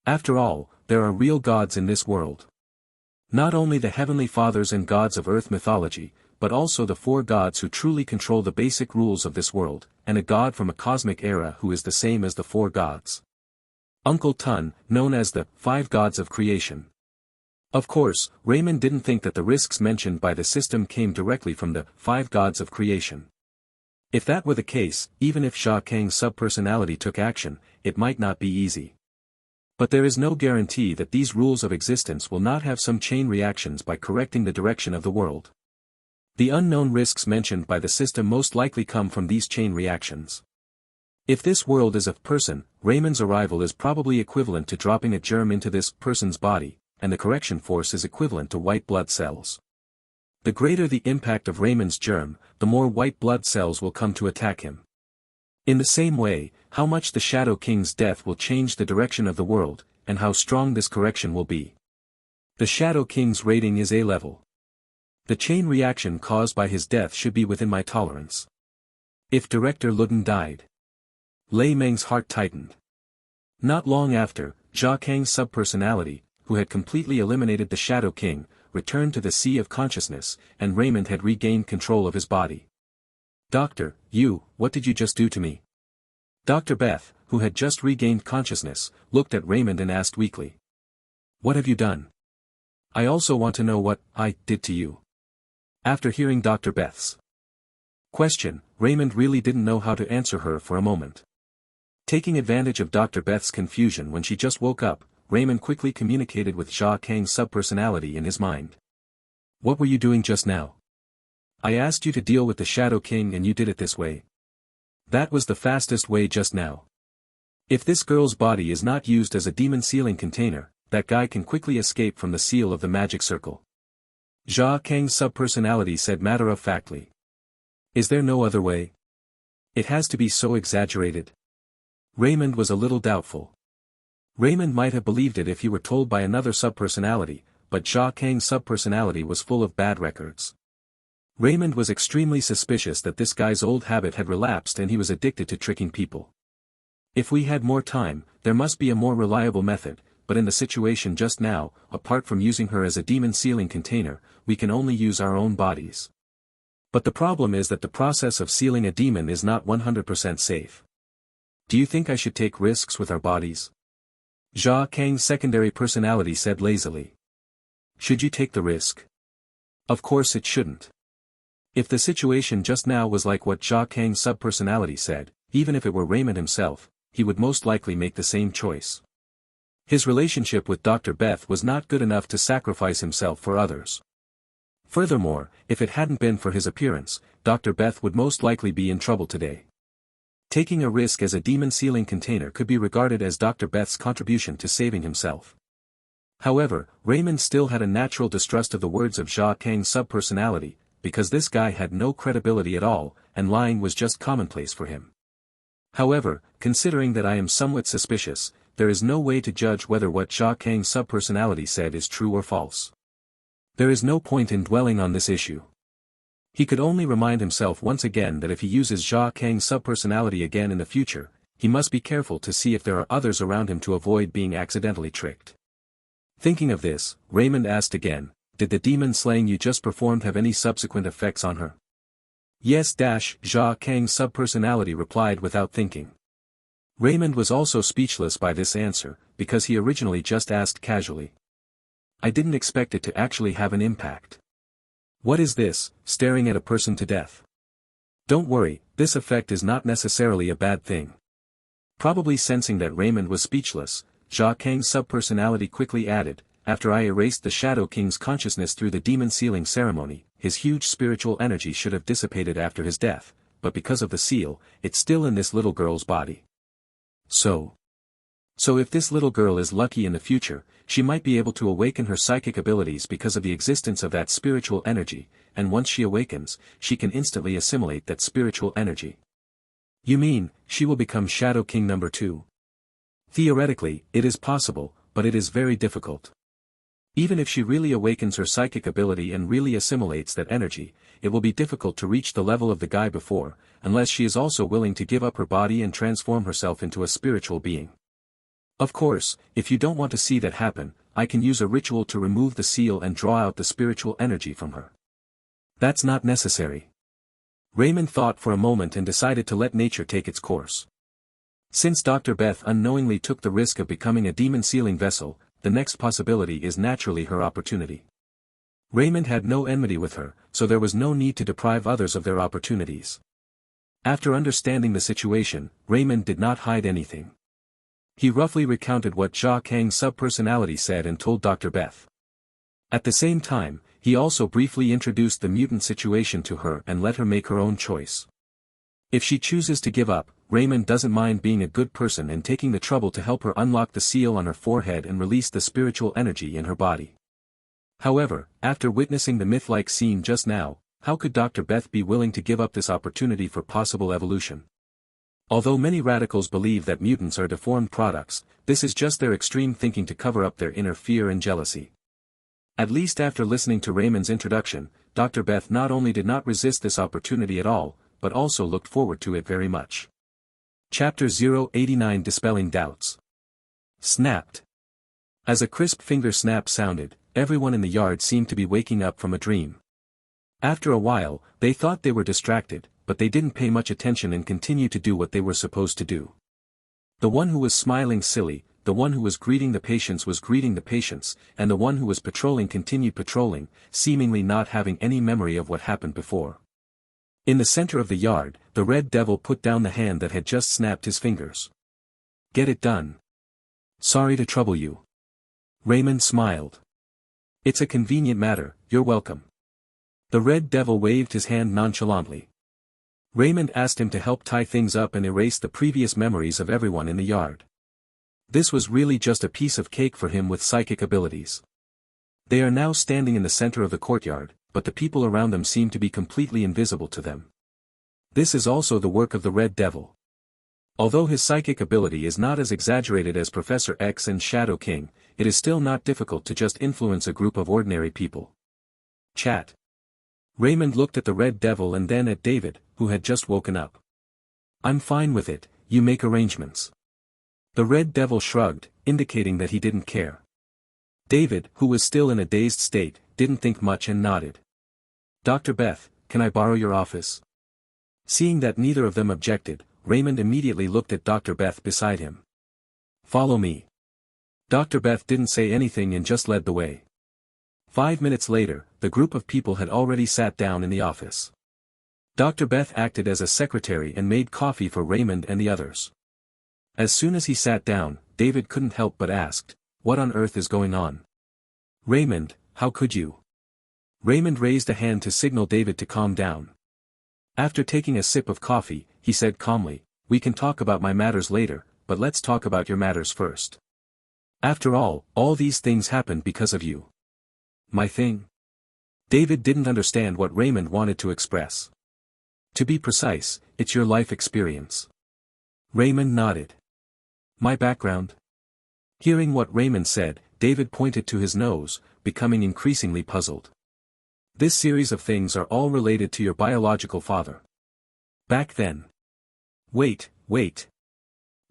After all, there are real gods in this world. Not only the heavenly fathers and gods of earth mythology, but also the four gods who truly control the basic rules of this world, and a god from a cosmic era who is the same as the four gods. Uncle Tun, known as the five gods of creation. Of course, Raymond didn't think that the risks mentioned by the system came directly from the five gods of creation. If that were the case, even if Sha Kang's subpersonality took action, it might not be easy. But there is no guarantee that these rules of existence will not have some chain reactions by correcting the direction of the world. The unknown risks mentioned by the system most likely come from these chain reactions. If this world is a person, Raymond's arrival is probably equivalent to dropping a germ into this person's body, and the correction force is equivalent to white blood cells. The greater the impact of Raymond's germ, the more white blood cells will come to attack him. In the same way, how much the Shadow King's death will change the direction of the world, and how strong this correction will be. The Shadow King's rating is A level. The chain reaction caused by his death should be within my tolerance. If Director Ludden died. Lei Meng's heart tightened. Not long after, Jia Kang's subpersonality, who had completely eliminated the Shadow King, returned to the Sea of Consciousness, and Raymond had regained control of his body. Doctor, what did you just do to me? Dr. Beth, who had just regained consciousness, looked at Raymond and asked weakly. What have you done? I also want to know what I did to you. After hearing Dr. Beth's question, Raymond really didn't know how to answer her for a moment. Taking advantage of Dr. Beth's confusion when she just woke up, Raymond quickly communicated with Jia Kang's subpersonality in his mind. What were you doing just now? I asked you to deal with the Shadow King and you did it this way. That was the fastest way just now. If this girl's body is not used as a demon sealing container, that guy can quickly escape from the seal of the magic circle. Jia Kang's subpersonality said matter-of-factly. Is there no other way? It has to be so exaggerated. Raymond was a little doubtful. Raymond might have believed it if he were told by another subpersonality, but Jia Kang's subpersonality was full of bad records. Raymond was extremely suspicious that this guy's old habit had relapsed and he was addicted to tricking people. If we had more time, there must be a more reliable method, but in the situation just now, apart from using her as a demon sealing container, we can only use our own bodies. But the problem is that the process of sealing a demon is not 100% safe. Do you think I should take risks with our bodies? Jia Kang's secondary personality said lazily. Should you take the risk? Of course it shouldn't. If the situation just now was like what Jia Kang's subpersonality said, even if it were Raymond himself, he would most likely make the same choice. His relationship with Dr. Beth was not good enough to sacrifice himself for others. Furthermore, if it hadn't been for his appearance, Dr. Beth would most likely be in trouble today. Taking a risk as a demon sealing container could be regarded as Dr. Beth's contribution to saving himself. However, Raymond still had a natural distrust of the words of Jia Kang's subpersonality, because this guy had no credibility at all, and lying was just commonplace for him. However, considering that I am somewhat suspicious, there is no way to judge whether what Jia Kang's subpersonality said is true or false. There is no point in dwelling on this issue. He could only remind himself once again that if he uses Jia Kang's subpersonality again in the future, he must be careful to see if there are others around him to avoid being accidentally tricked. Thinking of this, Raymond asked again, did the demon slaying you just performed have any subsequent effects on her? Yes. Jia Kang's subpersonality replied without thinking. Raymond was also speechless by this answer, because he originally just asked casually. I didn't expect it to actually have an impact. What is this, staring at a person to death? Don't worry, this effect is not necessarily a bad thing. Probably sensing that Raymond was speechless, Jia Kang's subpersonality quickly added, after I erased the Shadow King's consciousness through the demon sealing ceremony, his huge spiritual energy should have dissipated after his death, but because of the seal, it's still in this little girl's body. So if this little girl is lucky in the future, she might be able to awaken her psychic abilities because of the existence of that spiritual energy, and once she awakens, she can instantly assimilate that spiritual energy. You mean, she will become Shadow King number 2? Theoretically, it is possible, but it is very difficult. Even if she really awakens her psychic ability and really assimilates that energy, it will be difficult to reach the level of the guy before, unless she is also willing to give up her body and transform herself into a spiritual being. Of course, if you don't want to see that happen, I can use a ritual to remove the seal and draw out the spiritual energy from her. That's not necessary. Raymond thought for a moment and decided to let nature take its course. Since Dr. Beth unknowingly took the risk of becoming a demon sealing vessel, the next possibility is naturally her opportunity. Raymond had no enmity with her, so there was no need to deprive others of their opportunities. After understanding the situation, Raymond did not hide anything. He roughly recounted what Jia Kang's subpersonality said and told Dr. Beth. At the same time, he also briefly introduced the mutant situation to her and let her make her own choice. If she chooses to give up, Raymond doesn't mind being a good person and taking the trouble to help her unlock the seal on her forehead and release the spiritual energy in her body. However, after witnessing the myth-like scene just now, how could Dr. Beth be willing to give up this opportunity for possible evolution? Although many radicals believe that mutants are deformed products, this is just their extreme thinking to cover up their inner fear and jealousy. At least after listening to Raymond's introduction, Dr. Beth not only did not resist this opportunity at all, but also looked forward to it very much. Chapter 089 Dispelling Doubts. Snapped. As a crisp finger snap sounded, everyone in the yard seemed to be waking up from a dream. After a while, they thought they were distracted, but they didn't pay much attention and continued to do what they were supposed to do. The one who was smiling silly, the one who was greeting the patients was greeting the patients, and the one who was patrolling continued patrolling, seemingly not having any memory of what happened before. In the center of the yard, the Red Devil put down the hand that had just snapped his fingers. Get it done. Sorry to trouble you. Raymond smiled. It's a convenient matter, you're welcome. The Red Devil waved his hand nonchalantly. Raymond asked him to help tie things up and erase the previous memories of everyone in the yard. This was really just a piece of cake for him with psychic abilities. They are now standing in the center of the courtyard, but the people around them seem to be completely invisible to them. This is also the work of the Red Devil. Although his psychic ability is not as exaggerated as Professor X and Shadow King, it is still not difficult to just influence a group of ordinary people. Chat. Raymond looked at the Red Devil and then at David, who had just woken up. I'm fine with it, you make arrangements. The Red Devil shrugged, indicating that he didn't care. David, who was still in a dazed state, didn't think much and nodded. Dr. Beth, can I borrow your office? Seeing that neither of them objected, Raymond immediately looked at Dr. Beth beside him. Follow me. Dr. Beth didn't say anything and just led the way. 5 minutes later, the group of people had already sat down in the office. Dr. Beth acted as a secretary and made coffee for Raymond and the others. As soon as he sat down, David couldn't help but ask, what on earth is going on? Raymond, how could you? Raymond raised a hand to signal David to calm down. After taking a sip of coffee, he said calmly, we can talk about my matters later, but let's talk about your matters first. After all these things happened because of you. My thing? David didn't understand what Raymond wanted to express. To be precise, it's your life experience. Raymond nodded. My background? Hearing what Raymond said, David pointed to his nose, becoming increasingly puzzled. This series of things are all related to your biological father. Back then. Wait.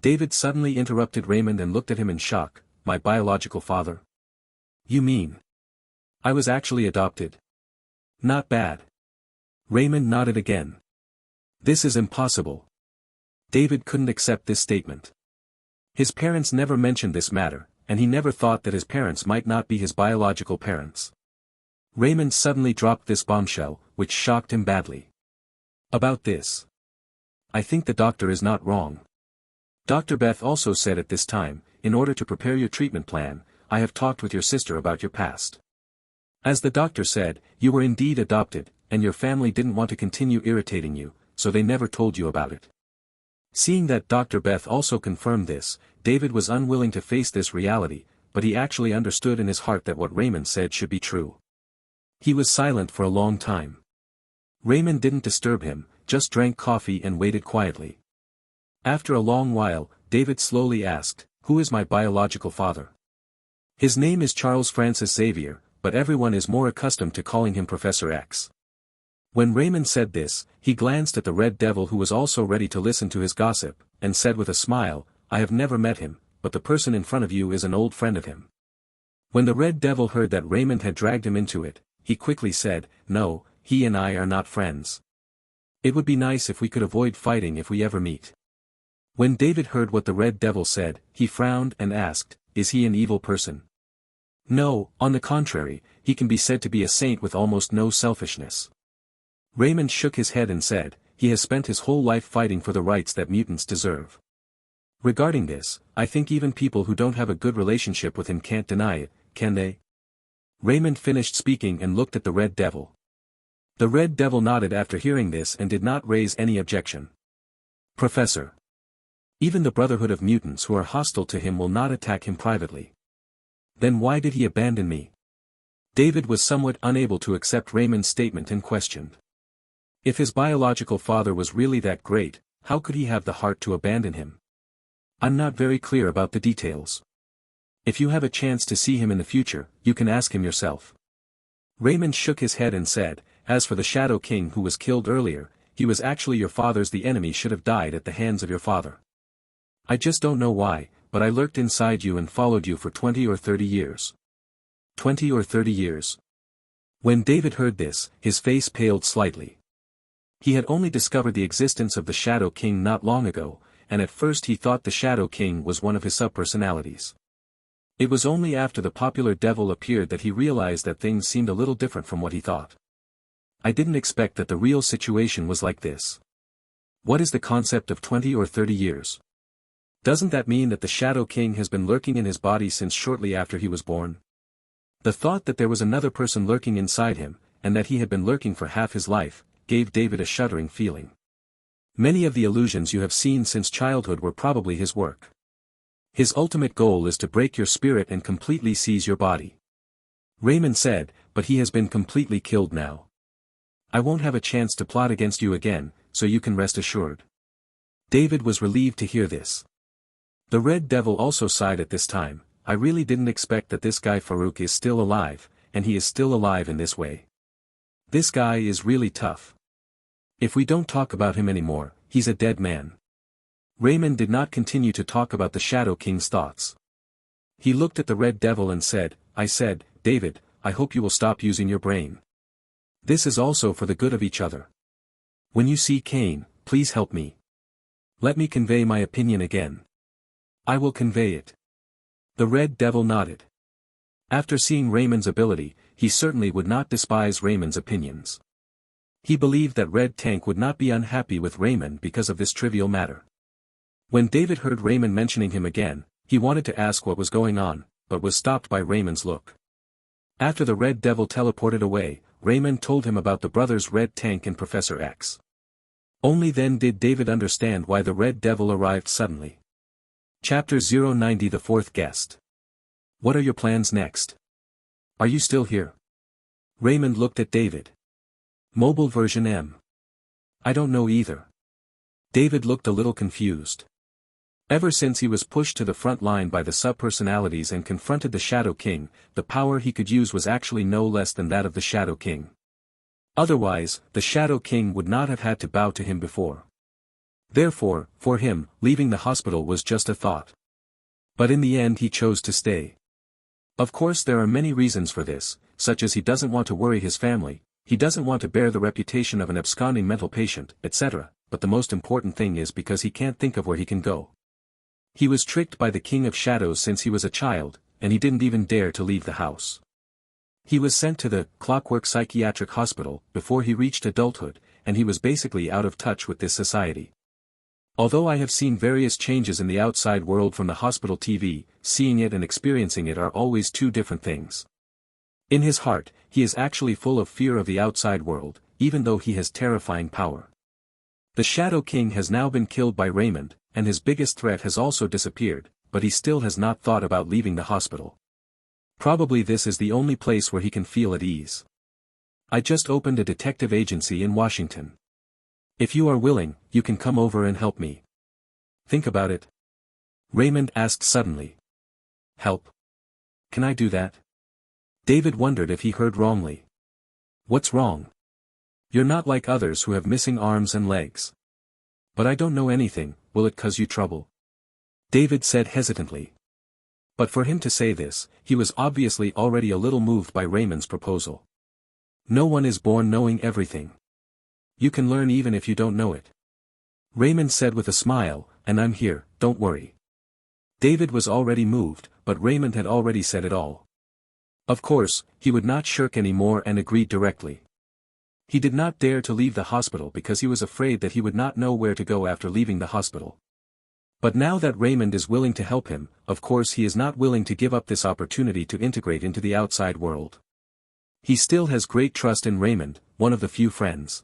David suddenly interrupted Raymond and looked at him in shock, my biological father? You mean? I was actually adopted. Not bad. Raymond nodded again. This is impossible. David couldn't accept this statement. His parents never mentioned this matter, and he never thought that his parents might not be his biological parents. Raymond suddenly dropped this bombshell, which shocked him badly. About this. I think the doctor is not wrong. Dr. Beth also said at this time, in order to prepare your treatment plan, I have talked with your sister about your past. As the doctor said, you were indeed adopted, and your family didn't want to continue irritating you, so they never told you about it. Seeing that Dr. Beth also confirmed this, David was unwilling to face this reality, but he actually understood in his heart that what Raymond said should be true. He was silent for a long time. Raymond didn't disturb him, just drank coffee and waited quietly. After a long while, David slowly asked, "Who is my biological father?" His name is Charles Francis Xavier, but everyone is more accustomed to calling him Professor X. When Raymond said this, he glanced at the Red Devil, who was also ready to listen to his gossip, and said with a smile, "I have never met him, but the person in front of you is an old friend of him." When the Red Devil heard that Raymond had dragged him into it, he quickly said, "No, he and I are not friends. It would be nice if we could avoid fighting if we ever meet." When David heard what the Red Devil said, he frowned and asked, "Is he an evil person?" "No, on the contrary, he can be said to be a saint with almost no selfishness." Raymond shook his head and said, "He has spent his whole life fighting for the rights that mutants deserve. Regarding this, I think even people who don't have a good relationship with him can't deny it, can they?" Raymond finished speaking and looked at the Red Devil. The Red Devil nodded after hearing this and did not raise any objection. "Professor. Even the Brotherhood of Mutants who are hostile to him will not attack him privately. Then why did he abandon me?" David was somewhat unable to accept Raymond's statement and questioned. If his biological father was really that great, how could he have the heart to abandon him? "I'm not very clear about the details. If you have a chance to see him in the future, you can ask him yourself." Raymond shook his head and said, "As for the Shadow King who was killed earlier, he was actually your father's. The enemy should have died at the hands of your father. I just don't know why, but I lurked inside you and followed you for 20 or 30 years. 20 or 30 years. When David heard this, his face paled slightly. He had only discovered the existence of the Shadow King not long ago, and at first he thought the Shadow King was one of his subpersonalities. It was only after the popular devil appeared that he realized that things seemed a little different from what he thought. "I didn't expect that the real situation was like this. What is the concept of 20 or 30 years? Doesn't that mean that the Shadow King has been lurking in his body since shortly after he was born?" The thought that there was another person lurking inside him, and that he had been lurking for half his life, gave David a shuddering feeling. Many of the illusions you have seen since childhood were probably his work. His ultimate goal is to break your spirit and completely seize your body. Raymond said, "But he has been completely killed now. I won't have a chance to plot against you again, so you can rest assured." David was relieved to hear this. The Red Devil also sighed at this time. "I really didn't expect that this guy Farouk is still alive, and he is still alive in this way. This guy is really tough. If we don't talk about him anymore, he's a dead man." Raymond did not continue to talk about the Shadow King's thoughts. He looked at the Red Devil and said, "David, I hope you will stop using your brain. This is also for the good of each other. When you see Cain, please help me. Let me convey my opinion again." "I will convey it." The Red Devil nodded. After seeing Raymond's ability, he certainly would not despise Raymond's opinions. He believed that Red Tank would not be unhappy with Raymond because of this trivial matter. When David heard Raymond mentioning him again, he wanted to ask what was going on, but was stopped by Raymond's look. After the Red Devil teleported away, Raymond told him about the brothers Red Tank and Professor X. Only then did David understand why the Red Devil arrived suddenly. Chapter 090. The Fourth Guest. "What are your plans next? Are you still here?" Raymond looked at David. "Mobile version M. I don't know either." David looked a little confused. Ever since he was pushed to the front line by the subpersonalities and confronted the Shadow King, the power he could use was actually no less than that of the Shadow King. Otherwise, the Shadow King would not have had to bow to him before. Therefore, for him, leaving the hospital was just a thought. But in the end he chose to stay. Of course there are many reasons for this, such as he doesn't want to worry his family, he doesn't want to bear the reputation of an absconding mental patient, etc., but the most important thing is because he can't think of where he can go. He was tricked by the King of Shadows since he was a child, and he didn't even dare to leave the house. He was sent to the Clockwork Psychiatric Hospital before he reached adulthood, and he was basically out of touch with this society. Although I have seen various changes in the outside world from the hospital TV, seeing it and experiencing it are always two different things. In his heart, he is actually full of fear of the outside world, even though he has terrifying power. The Shadow King has now been killed by Raymond, and his biggest threat has also disappeared, but he still has not thought about leaving the hospital. Probably this is the only place where he can feel at ease. "I just opened a detective agency in Washington. If you are willing, you can come over and help me." Think about it. Raymond asked suddenly. Help. Can I do that? David wondered if he heard wrongly. What's wrong? You're not like others who have missing arms and legs. But I don't know anything, will it cause you trouble? David said hesitantly. But for him to say this, he was obviously already a little moved by Raymond's proposal. No one is born knowing everything. You can learn even if you don't know it. Raymond said with a smile, and I'm here, don't worry. David was already moved, but Raymond had already said it all. Of course, he would not shirk any more and agreed directly. He did not dare to leave the hospital because he was afraid that he would not know where to go after leaving the hospital. But now that Raymond is willing to help him, of course he is not willing to give up this opportunity to integrate into the outside world. He still has great trust in Raymond, one of the few friends.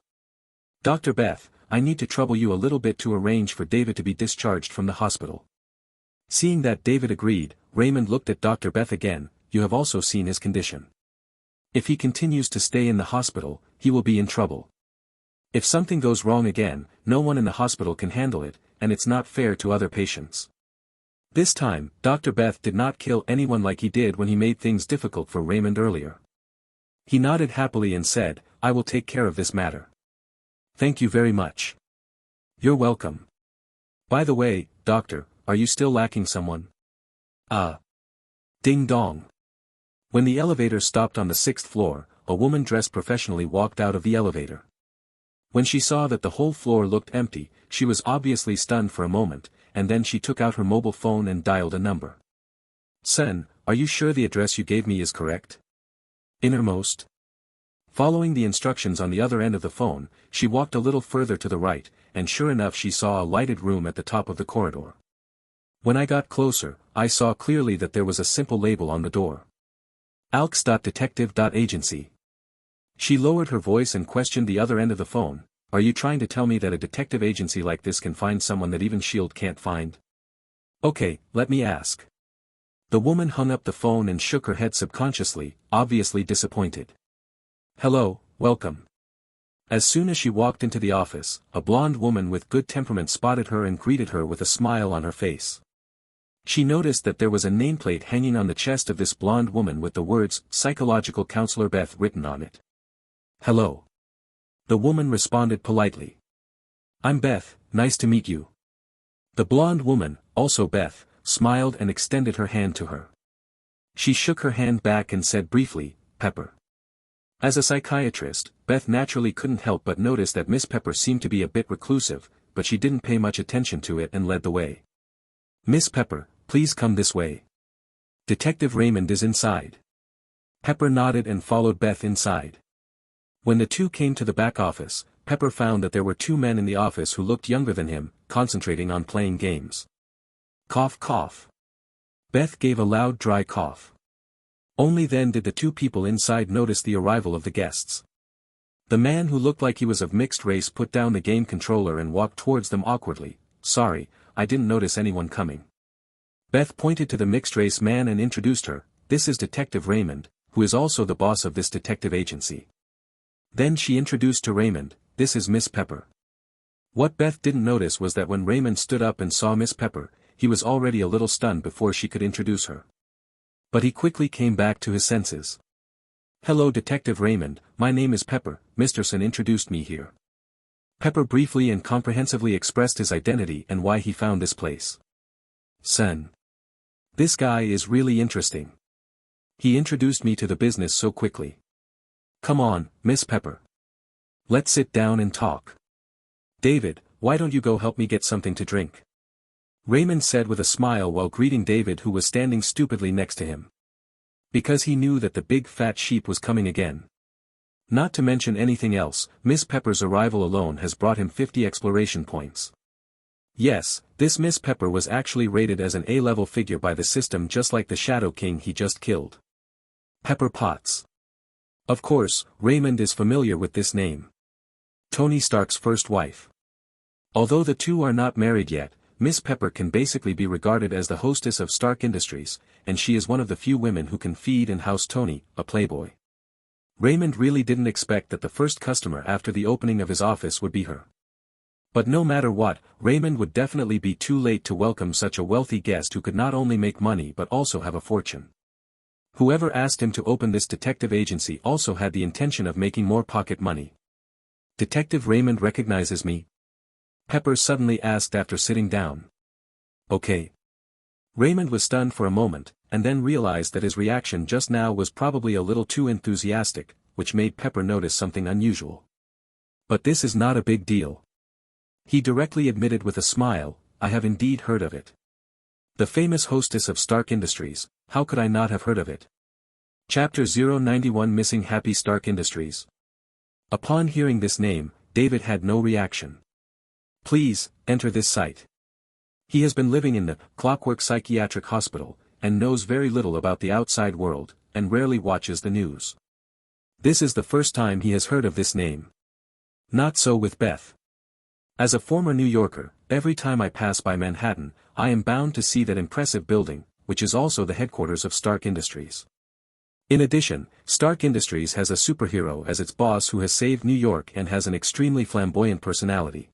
Dr. Beth, I need to trouble you a little bit to arrange for David to be discharged from the hospital. Seeing that David agreed, Raymond looked at Dr. Beth again. You have also seen his condition. If he continues to stay in the hospital, he will be in trouble. If something goes wrong again, no one in the hospital can handle it, and it's not fair to other patients. This time, Dr. Beth did not kill anyone like he did when he made things difficult for Raymond earlier. He nodded happily and said, I will take care of this matter. Thank you very much. You're welcome. By the way, doctor, are you still lacking someone? Ding dong. When the elevator stopped on the 6th floor, a woman dressed professionally walked out of the elevator. When she saw that the whole floor looked empty, she was obviously stunned for a moment, and then she took out her mobile phone and dialed a number. Sen, are you sure the address you gave me is correct? Innermost. Following the instructions on the other end of the phone, she walked a little further to the right, and sure enough she saw a lighted room at the top of the corridor. When I got closer, I saw clearly that there was a simple label on the door. Alks.detective.agency. She lowered her voice and questioned the other end of the phone, are you trying to tell me that a detective agency like this can find someone that even S.H.I.E.L.D. can't find? Okay, let me ask. The woman hung up the phone and shook her head subconsciously, obviously disappointed. Hello, welcome. As soon as she walked into the office, a blonde woman with good temperament spotted her and greeted her with a smile on her face. She noticed that there was a nameplate hanging on the chest of this blonde woman with the words, Psychological Counselor Beth written on it. Hello. The woman responded politely. I'm Beth, nice to meet you. The blonde woman, also Beth, smiled and extended her hand to her. She shook her hand back and said briefly, Pepper. As a psychiatrist, Beth naturally couldn't help but notice that Miss Pepper seemed to be a bit reclusive, but she didn't pay much attention to it and led the way. Miss Pepper, please come this way. Detective Raymond is inside. Pepper nodded and followed Beth inside. When the two came to the back office, Pepper found that there were two men in the office who looked younger than him, concentrating on playing games. Cough cough. Beth gave a loud dry cough. Only then did the two people inside notice the arrival of the guests. The man who looked like he was of mixed race put down the game controller and walked towards them awkwardly. Sorry, I didn't notice anyone coming. Beth pointed to the mixed-race man and introduced her, this is Detective Raymond, who is also the boss of this detective agency. Then she introduced to Raymond, this is Miss Pepper. What Beth didn't notice was that when Raymond stood up and saw Miss Pepper, he was already a little stunned before she could introduce her. But he quickly came back to his senses. Hello Detective Raymond, my name is Pepper, Mr. Sen introduced me here. Pepper briefly and comprehensively expressed his identity and why he found this place. Sen. This guy is really interesting. He introduced me to the business so quickly. Come on, Miss Pepper. Let's sit down and talk. David, why don't you go help me get something to drink? Raymond said with a smile while greeting David who was standing stupidly next to him. Because he knew that the big fat sheep was coming again. Not to mention anything else, Miss Pepper's arrival alone has brought him 50 exploration points. Yes, this Miss Pepper was actually rated as an A-level figure by the system just like the Shadow King he just killed. Pepper Potts. Of course, Raymond is familiar with this name. Tony Stark's first wife. Although the two are not married yet, Miss Pepper can basically be regarded as the hostess of Stark Industries, and she is one of the few women who can feed and house Tony, a playboy. Raymond really didn't expect that the first customer after the opening of his office would be her. But no matter what, Raymond would definitely be too late to welcome such a wealthy guest who could not only make money but also have a fortune. Whoever asked him to open this detective agency also had the intention of making more pocket money. "Detective Raymond recognizes me?" Pepper suddenly asked after sitting down. "Okay." Raymond was stunned for a moment, and then realized that his reaction just now was probably a little too enthusiastic, which made Pepper notice something unusual. "But this is not a big deal." He directly admitted with a smile, "I have indeed heard of it. The famous hostess of Stark Industries, how could I not have heard of it?" Chapter 091 Missing Happy Stark Industries. Upon hearing this name, David had no reaction. "Please, enter this site." He has been living in the Clockwork Psychiatric Hospital, and knows very little about the outside world, and rarely watches the news. This is the first time he has heard of this name. Not so with Beth. "As a former New Yorker, every time I pass by Manhattan, I am bound to see that impressive building, which is also the headquarters of Stark Industries. In addition, Stark Industries has a superhero as its boss who has saved New York and has an extremely flamboyant personality.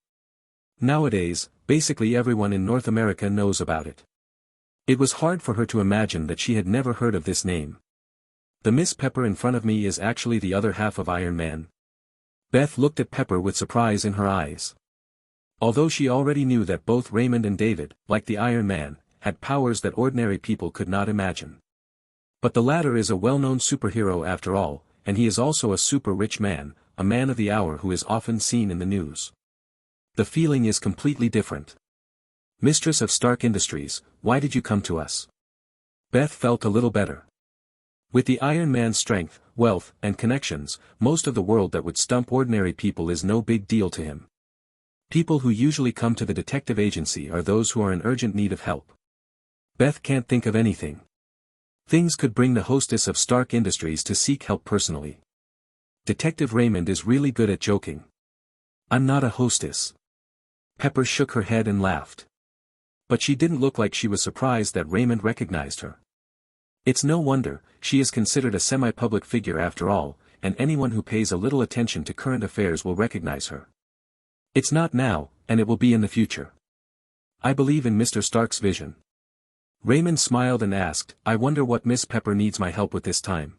Nowadays, basically everyone in North America knows about it." It was hard for her to imagine that she had never heard of this name. "The Miss Pepper in front of me is actually the other half of Iron Man." Beth looked at Pepper with surprise in her eyes. Although she already knew that both Raymond and David, like the Iron Man, had powers that ordinary people could not imagine. But the latter is a well-known superhero after all, and he is also a super-rich man, a man of the hour who is often seen in the news. The feeling is completely different. "Mistress of Stark Industries, why did you come to us?" Beth felt a little better. With the Iron Man's strength, wealth, and connections, most of the world that would stump ordinary people is no big deal to him. People who usually come to the detective agency are those who are in urgent need of help. Beth can't think of anything. Things could bring the hostess of Stark Industries to seek help personally. Detective Raymond is really good at joking. "I'm not a hostess." Pepper shook her head and laughed. But she didn't look like she was surprised that Raymond recognized her. It's no wonder, she is considered a semi-public figure after all, and anyone who pays a little attention to current affairs will recognize her. It's not now, and it will be in the future. "I believe in Mr. Stark's vision." Raymond smiled and asked, "I wonder what Miss Pepper needs my help with this time."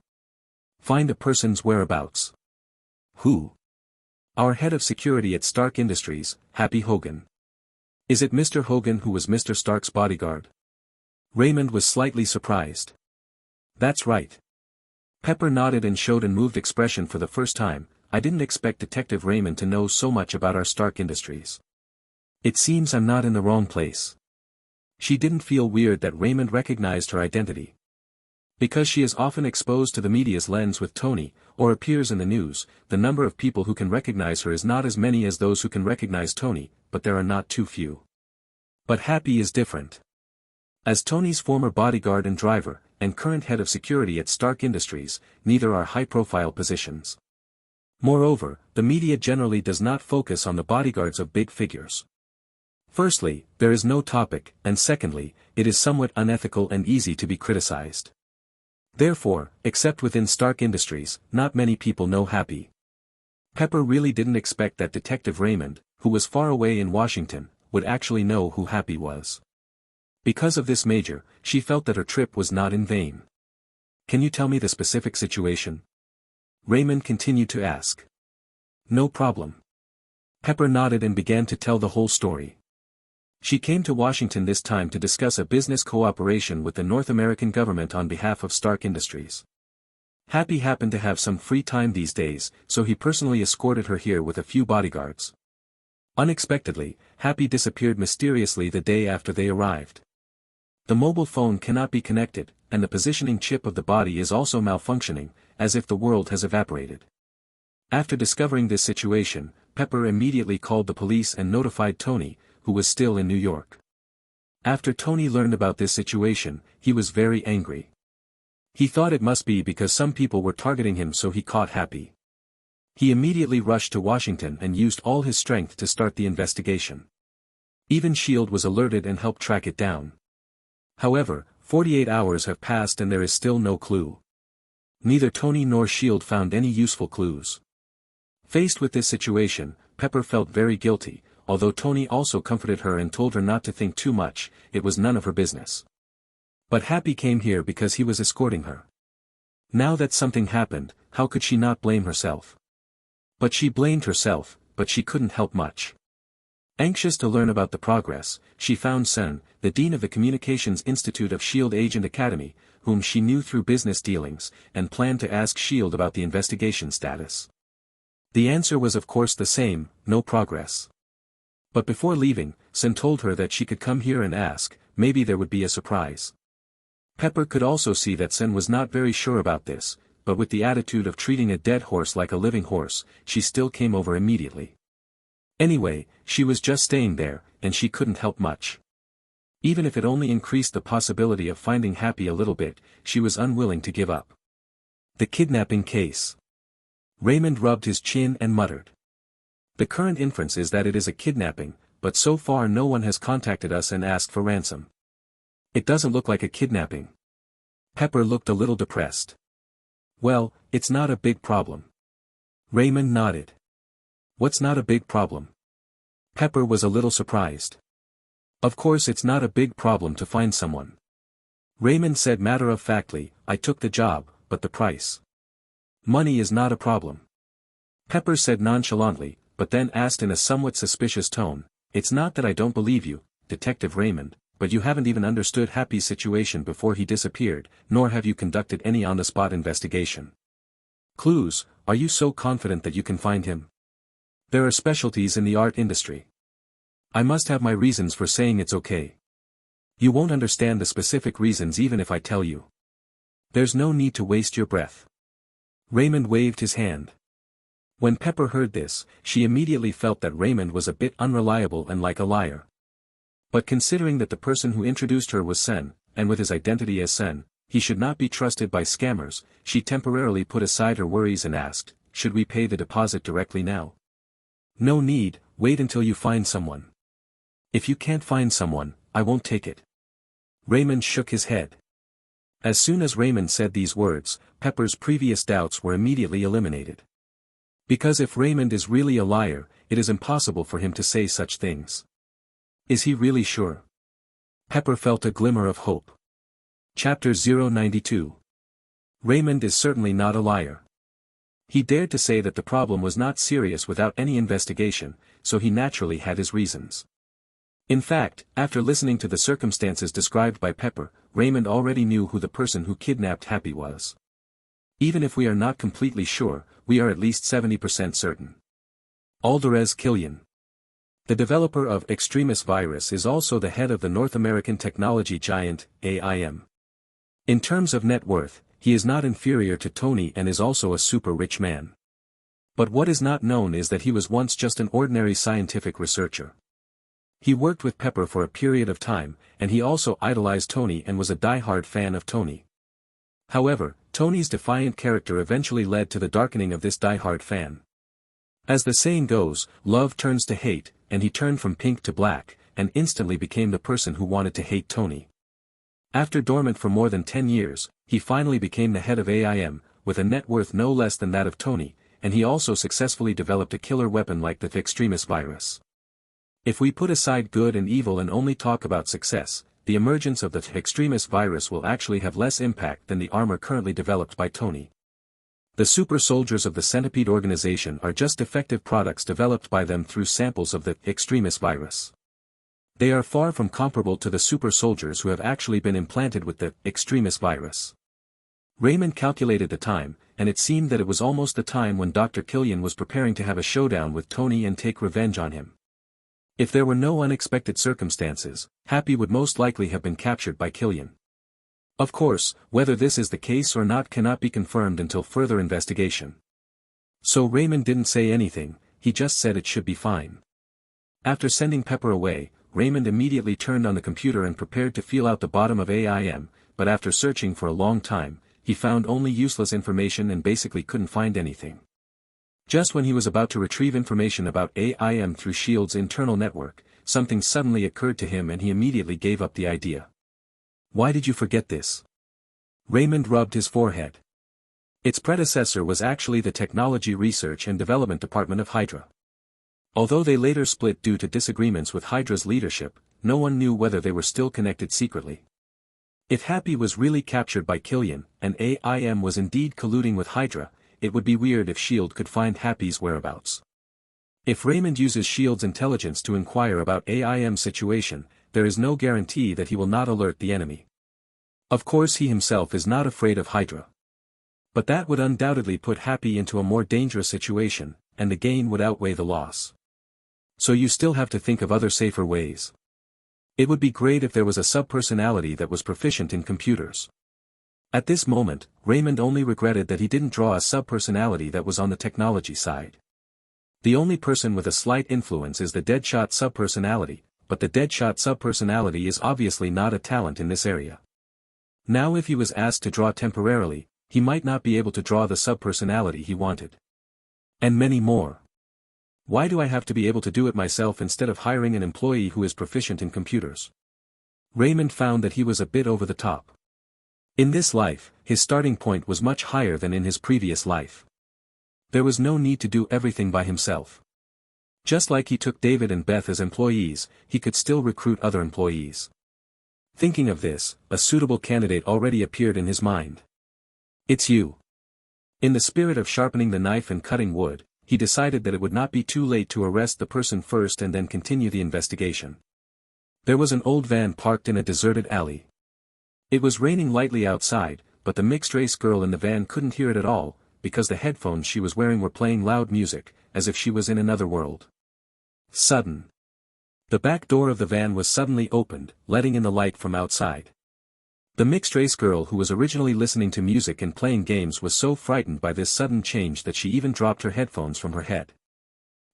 "Find a person's whereabouts." "Who?" "Our head of security at Stark Industries, Happy Hogan." "Is it Mr. Hogan who was Mr. Stark's bodyguard?" Raymond was slightly surprised. "That's right." Pepper nodded and showed a moved expression for the first time. "I didn't expect Detective Raymond to know so much about our Stark Industries. It seems I'm not in the wrong place." She didn't feel weird that Raymond recognized her identity. Because she is often exposed to the media's lens with Tony, or appears in the news, the number of people who can recognize her is not as many as those who can recognize Tony, but there are not too few. But Happy is different. As Tony's former bodyguard and driver, and current head of security at Stark Industries, neither are high-profile positions. Moreover, the media generally does not focus on the bodyguards of big figures. Firstly, there is no topic, and secondly, it is somewhat unethical and easy to be criticized. Therefore, except within Stark Industries, not many people know Happy. Pepper really didn't expect that Detective Raymond, who was far away in Washington, would actually know who Happy was. Because of this major, she felt that her trip was not in vain. "Can you tell me the specific situation?" Raymond continued to ask. "No problem." Pepper nodded and began to tell the whole story. She came to Washington this time to discuss a business cooperation with the North American government on behalf of Stark Industries. Happy happened to have some free time these days, so he personally escorted her here with a few bodyguards. Unexpectedly, Happy disappeared mysteriously the day after they arrived. The mobile phone cannot be connected, and the positioning chip of the body is also malfunctioning, as if the world has evaporated. After discovering this situation, Pepper immediately called the police and notified Tony, who was still in New York. After Tony learned about this situation, he was very angry. He thought it must be because some people were targeting him, so he caught Happy. He immediately rushed to Washington and used all his strength to start the investigation. Even S.H.I.E.L.D. was alerted and helped track it down. However, 48 hours have passed and there is still no clue. Neither Tony nor S.H.I.E.L.D. found any useful clues. Faced with this situation, Pepper felt very guilty, although Tony also comforted her and told her not to think too much, it was none of her business. But Happy came here because he was escorting her. Now that something happened, how could she not blame herself? But she blamed herself, but she couldn't help much. Anxious to learn about the progress, she found Sen, the dean of the Communications Institute of S.H.I.E.L.D. Agent Academy, whom she knew through business dealings, and planned to ask S.H.I.E.L.D. about the investigation status. The answer was of course the same, no progress. But before leaving, Sen told her that she could come here and ask, maybe there would be a surprise. Pepper could also see that Sen was not very sure about this, but with the attitude of treating a dead horse like a living horse, she still came over immediately. Anyway, she was just staying there, and she couldn't help much. Even if it only increased the possibility of finding Happy a little bit, she was unwilling to give up. The kidnapping case. Raymond rubbed his chin and muttered. The current inference is that it is a kidnapping, but so far no one has contacted us and asked for ransom. It doesn't look like a kidnapping. Pepper looked a little depressed. Well, it's not a big problem. Raymond nodded. What's not a big problem? Pepper was a little surprised. Of course it's not a big problem to find someone. Raymond said matter-of-factly, I took the job, but the price. Money is not a problem. Pepper said nonchalantly, but then asked in a somewhat suspicious tone, it's not that I don't believe you, Detective Raymond, but you haven't even understood Happy's situation before he disappeared, nor have you conducted any on-the-spot investigation. Clues, are you so confident that you can find him? There are specialties in the art industry. I must have my reasons for saying it's okay. You won't understand the specific reasons even if I tell you. There's no need to waste your breath. Raymond waved his hand. When Pepper heard this, she immediately felt that Raymond was a bit unreliable and like a liar. But considering that the person who introduced her was Sen, and with his identity as Sen, he should not be trusted by scammers, she temporarily put aside her worries and asked, should we pay the deposit directly now? No need, wait until you find someone. If you can't find someone, I won't take it. Raymond shook his head. As soon as Raymond said these words, Pepper's previous doubts were immediately eliminated. Because if Raymond is really a liar, it is impossible for him to say such things. Is he really sure? Pepper felt a glimmer of hope. Chapter 092. Raymond is certainly not a liar. He dared to say that the problem was not serious without any investigation, so he naturally had his reasons. In fact, after listening to the circumstances described by Pepper, Raymond already knew who the person who kidnapped Happy was. Even if we are not completely sure, we are at least 70% certain. Alderez Killian. The developer of Extremis virus is also the head of the North American technology giant, AIM. In terms of net worth, he is not inferior to Tony and is also a super rich man. But what is not known is that he was once just an ordinary scientific researcher. He worked with Pepper for a period of time, and he also idolized Tony and was a die-hard fan of Tony. However, Tony's defiant character eventually led to the darkening of this die-hard fan. As the saying goes, love turns to hate, and he turned from pink to black, and instantly became the person who wanted to hate Tony. After dormant for more than 10 years, he finally became the head of AIM, with a net worth no less than that of Tony, and he also successfully developed a killer weapon like the Extremis virus. If we put aside good and evil and only talk about success, the emergence of the Extremis virus will actually have less impact than the armor currently developed by Tony. The super soldiers of the Centipede organization are just defective products developed by them through samples of the Extremis virus. They are far from comparable to the super soldiers who have actually been implanted with the Extremis virus. Raymond calculated the time, and it seemed that it was almost the time when Dr. Killian was preparing to have a showdown with Tony and take revenge on him. If there were no unexpected circumstances, Happy would most likely have been captured by Killian. Of course, whether this is the case or not cannot be confirmed until further investigation. So Raymond didn't say anything, he just said it should be fine. After sending Pepper away, Raymond immediately turned on the computer and prepared to feel out the bottom of AIM, but after searching for a long time, he found only useless information and basically couldn't find anything. Just when he was about to retrieve information about AIM through S.H.I.E.L.D.'s internal network, something suddenly occurred to him and he immediately gave up the idea. Why did you forget this? Raymond rubbed his forehead. Its predecessor was actually the Technology Research and Development Department of Hydra. Although they later split due to disagreements with Hydra's leadership, no one knew whether they were still connected secretly. If Happy was really captured by Killian, and AIM was indeed colluding with Hydra, it would be weird if S.H.I.E.L.D. could find Happy's whereabouts. If Raymond uses S.H.I.E.L.D.'s intelligence to inquire about AIM's situation, there is no guarantee that he will not alert the enemy. Of course he himself is not afraid of Hydra. But that would undoubtedly put Happy into a more dangerous situation, and the gain would outweigh the loss. So you still have to think of other safer ways. It would be great if there was a subpersonality that was proficient in computers. At this moment, Raymond only regretted that he didn't draw a subpersonality that was on the technology side. The only person with a slight influence is the Deadshot subpersonality, but the Deadshot subpersonality is obviously not a talent in this area. Now if he was asked to draw temporarily, he might not be able to draw the subpersonality he wanted. And many more. Why do I have to be able to do it myself instead of hiring an employee who is proficient in computers? Raymond found that he was a bit over the top. In this life, his starting point was much higher than in his previous life. There was no need to do everything by himself. Just like he took David and Beth as employees, he could still recruit other employees. Thinking of this, a suitable candidate already appeared in his mind. It's you. In the spirit of sharpening the knife and cutting wood, he decided that it would not be too late to arrest the person first and then continue the investigation. There was an old van parked in a deserted alley. It was raining lightly outside, but the mixed-race girl in the van couldn't hear it at all, because the headphones she was wearing were playing loud music, as if she was in another world. Sudden. The back door of the van was suddenly opened, letting in the light from outside. The mixed-race girl who was originally listening to music and playing games was so frightened by this sudden change that she even dropped her headphones from her head.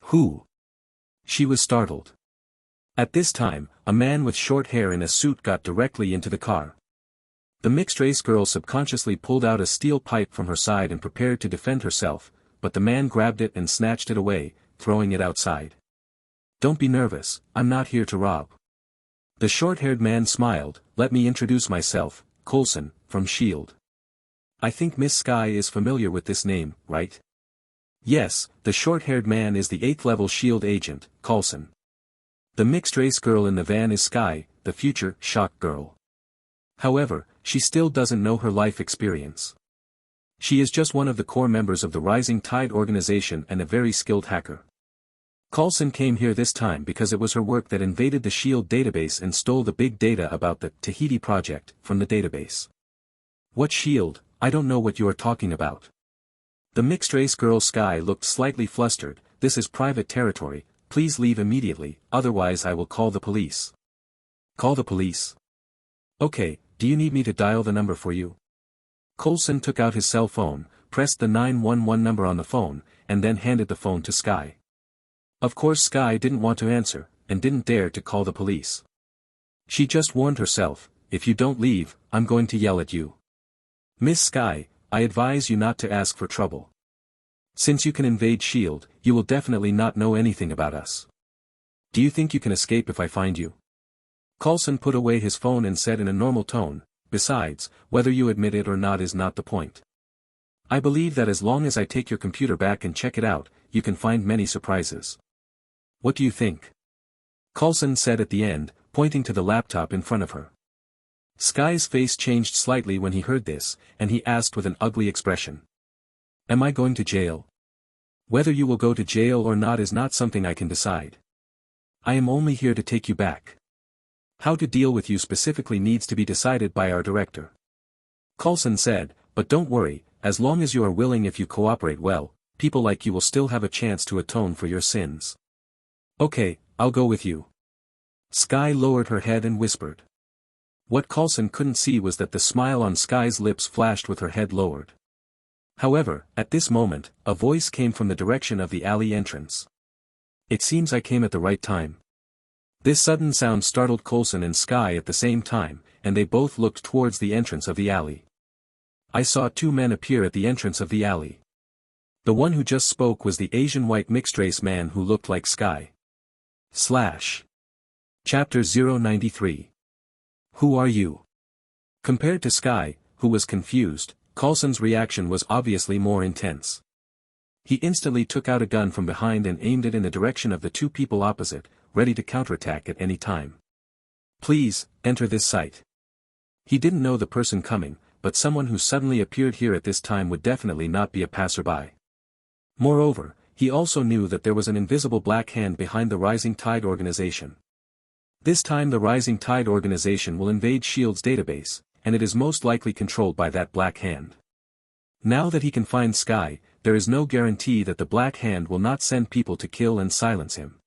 Who? She was startled. At this time, a man with short hair in a suit got directly into the car. The mixed-race girl subconsciously pulled out a steel pipe from her side and prepared to defend herself, but the man grabbed it and snatched it away, throwing it outside. Don't be nervous, I'm not here to rob. The short-haired man smiled. Let me introduce myself, Coulson, from S.H.I.E.L.D. I think Miss Skye is familiar with this name, right? Yes, the short-haired man is the 8th level S.H.I.E.L.D. agent, Coulson. The mixed-race girl in the van is Skye, the future shock girl. However, she still doesn't know her life experience. She is just one of the core members of the Rising Tide organization and a very skilled hacker. Coulson came here this time because it was her work that invaded the S.H.I.E.L.D. database and stole the big data about the Tahiti project from the database. What S.H.I.E.L.D.? I don't know what you are talking about. The mixed-race girl Skye looked slightly flustered. This is private territory, please leave immediately, otherwise I will call the police. Call the police? Okay, do you need me to dial the number for you? Coulson took out his cell phone, pressed the 911 number on the phone, and then handed the phone to Skye. Of course Skye didn't want to answer, and didn't dare to call the police. She just warned herself, if you don't leave, I'm going to yell at you. Miss Skye, I advise you not to ask for trouble. Since you can invade S.H.I.E.L.D., you will definitely not know anything about us. Do you think you can escape if I find you? Coulson put away his phone and said in a normal tone, besides, whether you admit it or not is not the point. I believe that as long as I take your computer back and check it out, you can find many surprises. What do you think? Coulson said at the end, pointing to the laptop in front of her. Skye's face changed slightly when he heard this, and he asked with an ugly expression. Am I going to jail? Whether you will go to jail or not is not something I can decide. I am only here to take you back. How to deal with you specifically needs to be decided by our director. Coulson said, but don't worry, as long as you are willing, if you cooperate well, people like you will still have a chance to atone for your sins. Okay, I'll go with you. Skye lowered her head and whispered. What Coulson couldn't see was that the smile on Skye's lips flashed with her head lowered. However, at this moment, a voice came from the direction of the alley entrance. It seems I came at the right time. This sudden sound startled Coulson and Skye at the same time, and they both looked towards the entrance of the alley. I saw 2 men appear at the entrance of the alley. The one who just spoke was the Asian white mixed-race man who looked like Skye. Chapter 093. Who are you? Compared to Skye, who was confused, Coulson's reaction was obviously more intense. He instantly took out a gun from behind and aimed it in the direction of the two people opposite, ready to counterattack at any time. Please, enter this site. He didn't know the person coming, but someone who suddenly appeared here at this time would definitely not be a passerby. Moreover, he also knew that there was an invisible black hand behind the Rising Tide organization. This time the Rising Tide organization will invade S.H.I.E.L.D's database, and it is most likely controlled by that black hand. Now that he can find Skye, there is no guarantee that the black hand will not send people to kill and silence him.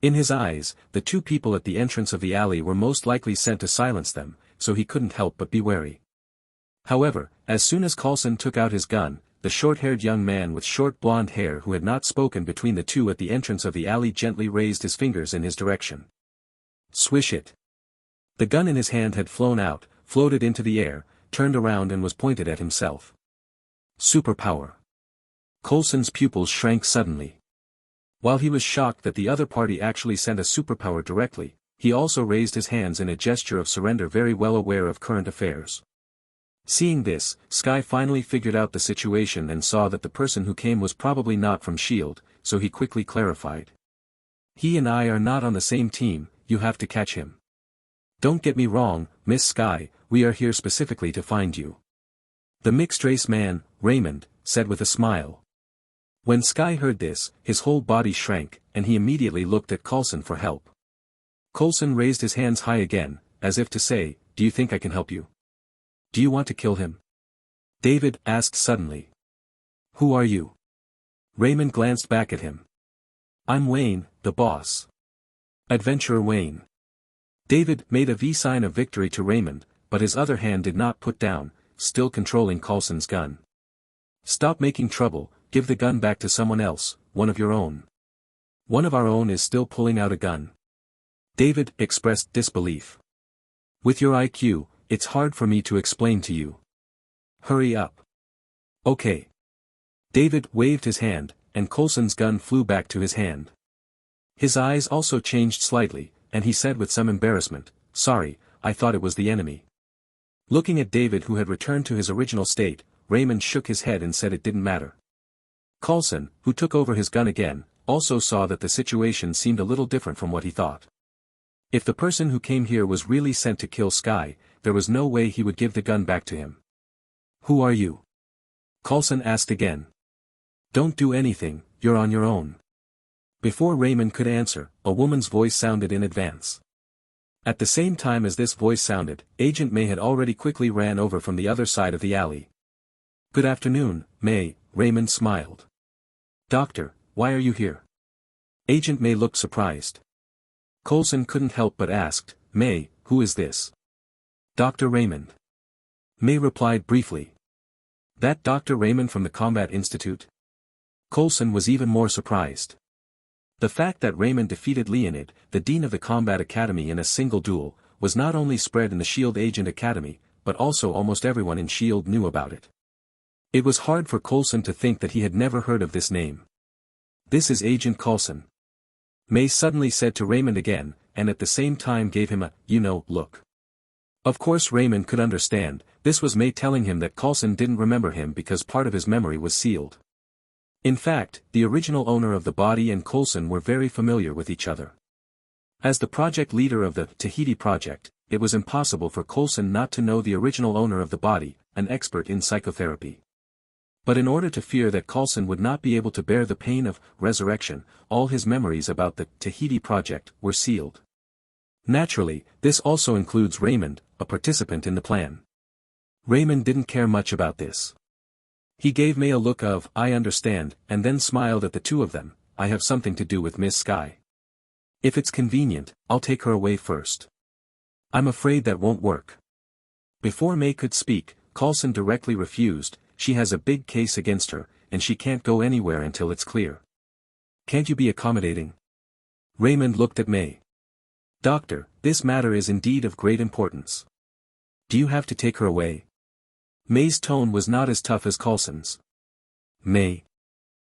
In his eyes, the two people at the entrance of the alley were most likely sent to silence them, so he couldn't help but be wary. However, as soon as Coulson took out his gun, the short-haired young man with short blonde hair who had not spoken between the two at the entrance of the alley gently raised his fingers in his direction. Swish it. The gun in his hand had flown out, floated into the air, turned around and was pointed at himself. Superpower. Coulson's pupils shrank suddenly. While he was shocked that the other party actually sent a superpower directly, he also raised his hands in a gesture of surrender, very well aware of current affairs. Seeing this, Skye finally figured out the situation and saw that the person who came was probably not from S.H.I.E.L.D., so he quickly clarified. He and I are not on the same team, you have to catch him. Don't get me wrong, Miss Skye, we are here specifically to find you. The mixed-race man, Raymond, said with a smile. When Skye heard this, his whole body shrank, and he immediately looked at Coulson for help. Coulson raised his hands high again, as if to say, do you think I can help you? Do you want to kill him? David asked suddenly. Who are you? Raymond glanced back at him. I'm Wayne, the boss. Adventurer Wayne. David made a V sign of victory to Raymond, but his other hand did not put down, still controlling Coulson's gun. Stop making trouble, give the gun back to someone else, one of your own. One of our own is still pulling out a gun. David expressed disbelief. With your IQ, it's hard for me to explain to you. Hurry up. Okay. David waved his hand, and Coulson's gun flew back to his hand. His eyes also changed slightly, and he said with some embarrassment, sorry, I thought it was the enemy. Looking at David who had returned to his original state, Raymond shook his head and said it didn't matter. Coulson, who took over his gun again, also saw that the situation seemed a little different from what he thought. If the person who came here was really sent to kill Skye, there was no way he would give the gun back to him. Who are you? Coulson asked again. Don't do anything, you're on your own. Before Raymond could answer, a woman's voice sounded in advance. At the same time as this voice sounded, Agent May had already quickly ran over from the other side of the alley. Good afternoon, May, Raymond smiled. Doctor, why are you here? Agent May looked surprised. Coulson couldn't help but asked, May, who is this? Dr. Raymond. May replied briefly. That Dr. Raymond from the Combat Institute? Coulson was even more surprised. The fact that Raymond defeated Leonid, the dean of the Combat Academy in a single duel, was not only spread in the S.H.I.E.L.D. Agent Academy, but also almost everyone in S.H.I.E.L.D. knew about it. It was hard for Coulson to think that he had never heard of this name. This is Agent Coulson. May suddenly said to Raymond again, and at the same time gave him a, look. Of course Raymond could understand, this was May telling him that Coulson didn't remember him because part of his memory was sealed. In fact, the original owner of the body and Coulson were very familiar with each other. As the project leader of the Tahiti project, it was impossible for Coulson not to know the original owner of the body, an expert in psychotherapy. But in order to fear that Coulson would not be able to bear the pain of resurrection, all his memories about the Tahiti project were sealed. Naturally, this also includes Raymond, a participant in the plan. Raymond didn't care much about this. He gave May a look of, I understand, and then smiled at the two of them, I have something to do with Miss Skye. If it's convenient, I'll take her away first. I'm afraid that won't work. Before May could speak, Coulson directly refused, she has a big case against her, and she can't go anywhere until it's clear. Can't you be accommodating? Raymond looked at May. Doctor, this matter is indeed of great importance. Do you have to take her away? May's tone was not as tough as Coulson's. May.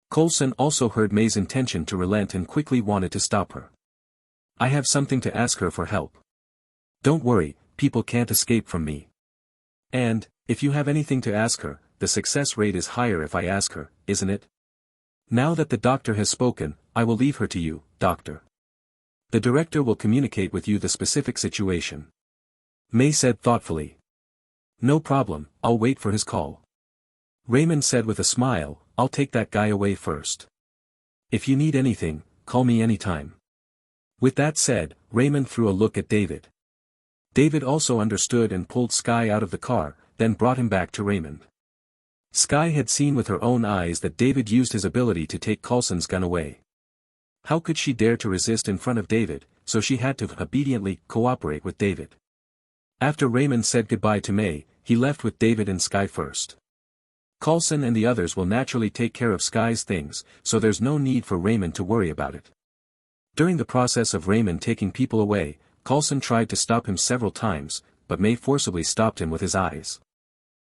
Coulson also heard May's intention to relent and quickly wanted to stop her. I have something to ask her for help. Don't worry, people can't escape from me. And, if you have anything to ask her, the success rate is higher if I ask her, isn't it? Now that the doctor has spoken, I will leave her to you, doctor. The director will communicate with you the specific situation. May said thoughtfully. No problem, I'll wait for his call. Raymond said with a smile, I'll take that guy away first. If you need anything, call me anytime. With that said, Raymond threw a look at David. David also understood and pulled Skye out of the car, then brought him back to Raymond. Skye had seen with her own eyes that David used his ability to take Coulson's gun away. How could she dare to resist in front of David, so she had to obediently cooperate with David. After Raymond said goodbye to May, he left with David and Skye first. Coulson and the others will naturally take care of Skye's things, so there's no need for Raymond to worry about it. During the process of Raymond taking people away, Coulson tried to stop him several times, but May forcibly stopped him with his eyes.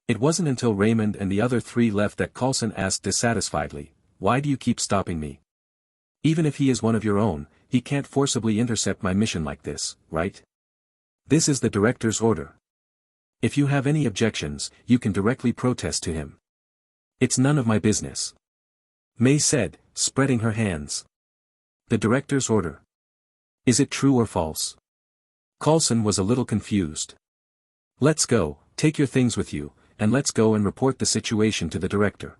It wasn't until Raymond and the other three left that Coulson asked dissatisfiedly, why do you keep stopping me? Even if he is one of your own, he can't forcibly intercept my mission like this, right? This is the director's order. If you have any objections, you can directly protest to him. It's none of my business. May said, spreading her hands. The director's order. Is it true or false? Coulson was a little confused. Let's go, take your things with you, and let's go and report the situation to the director.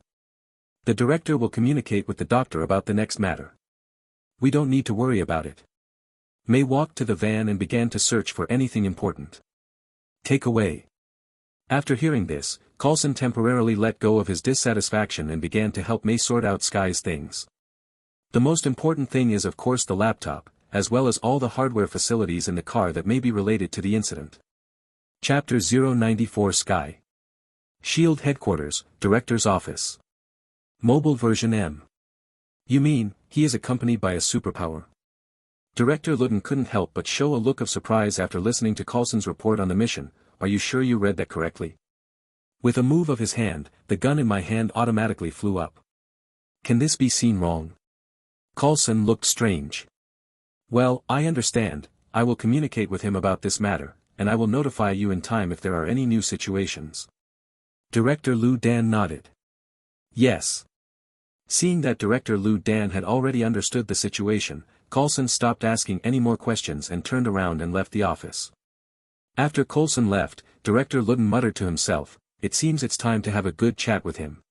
The director will communicate with the doctor about the next matter. We don't need to worry about it. May walked to the van and began to search for anything important. Take away. After hearing this, Coulson temporarily let go of his dissatisfaction and began to help May sort out Skye's things. The most important thing is of course the laptop, as well as all the hardware facilities in the car that may be related to the incident. Chapter 094 Skye. SHIELD Headquarters, Director's Office. Mobile version M. You mean, he is accompanied by a superpower? Director Ludden couldn't help but show a look of surprise after listening to Coulson's report on the mission. Are you sure you read that correctly? With a move of his hand, the gun in my hand automatically flew up. Can this be seen wrong? Coulson looked strange. Well, I understand, I will communicate with him about this matter, and I will notify you in time if there are any new situations. Director Lu Dan nodded. Yes. Seeing that Director Lu Dan had already understood the situation, Coulson stopped asking any more questions and turned around and left the office. After Coulson left, Director Ludden muttered to himself, it seems it's time to have a good chat with him.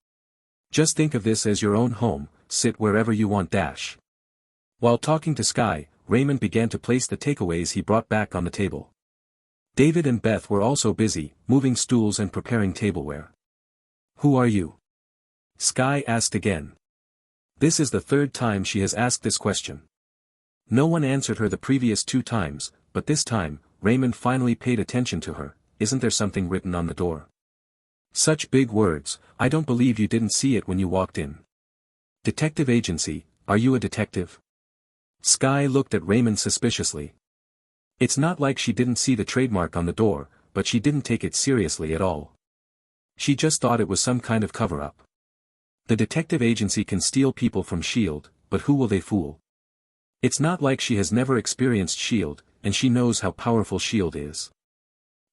Just think of this as your own home, sit wherever you want dash. While talking to Skye, Raymond began to place the takeaways he brought back on the table. David and Beth were also busy, moving stools and preparing tableware. Who are you? Skye asked again. This is the third time she has asked this question. No one answered her the previous 2 times, but this time, Raymond finally paid attention to her. Isn't there something written on the door? Such big words, I don't believe you didn't see it when you walked in. Detective agency, are you a detective? Skye looked at Raymond suspiciously. It's not like she didn't see the trademark on the door, but she didn't take it seriously at all. She just thought it was some kind of cover-up. The detective agency can steal people from S.H.I.E.L.D., but who will they fool? It's not like she has never experienced S.H.I.E.L.D., and she knows how powerful S.H.I.E.L.D. is.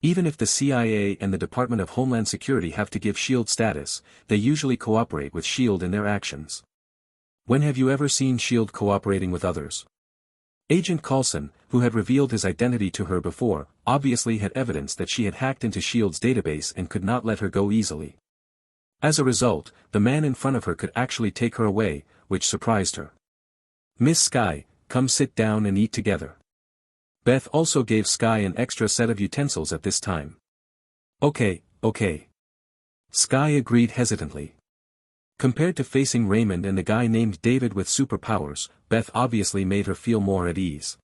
Even if the CIA and the Department of Homeland Security have to give S.H.I.E.L.D. status, they usually cooperate with S.H.I.E.L.D. in their actions. When have you ever seen S.H.I.E.L.D. cooperating with others? Agent Coulson, who had revealed his identity to her before, obviously had evidence that she had hacked into S.H.I.E.L.D.'s database and could not let her go easily. As a result, the man in front of her could actually take her away, which surprised her. Miss Skye, come sit down and eat together. Beth also gave Skye an extra set of utensils at this time. Okay. Skye agreed hesitantly. Compared to facing Raymond and the guy named David with superpowers, Beth obviously made her feel more at ease.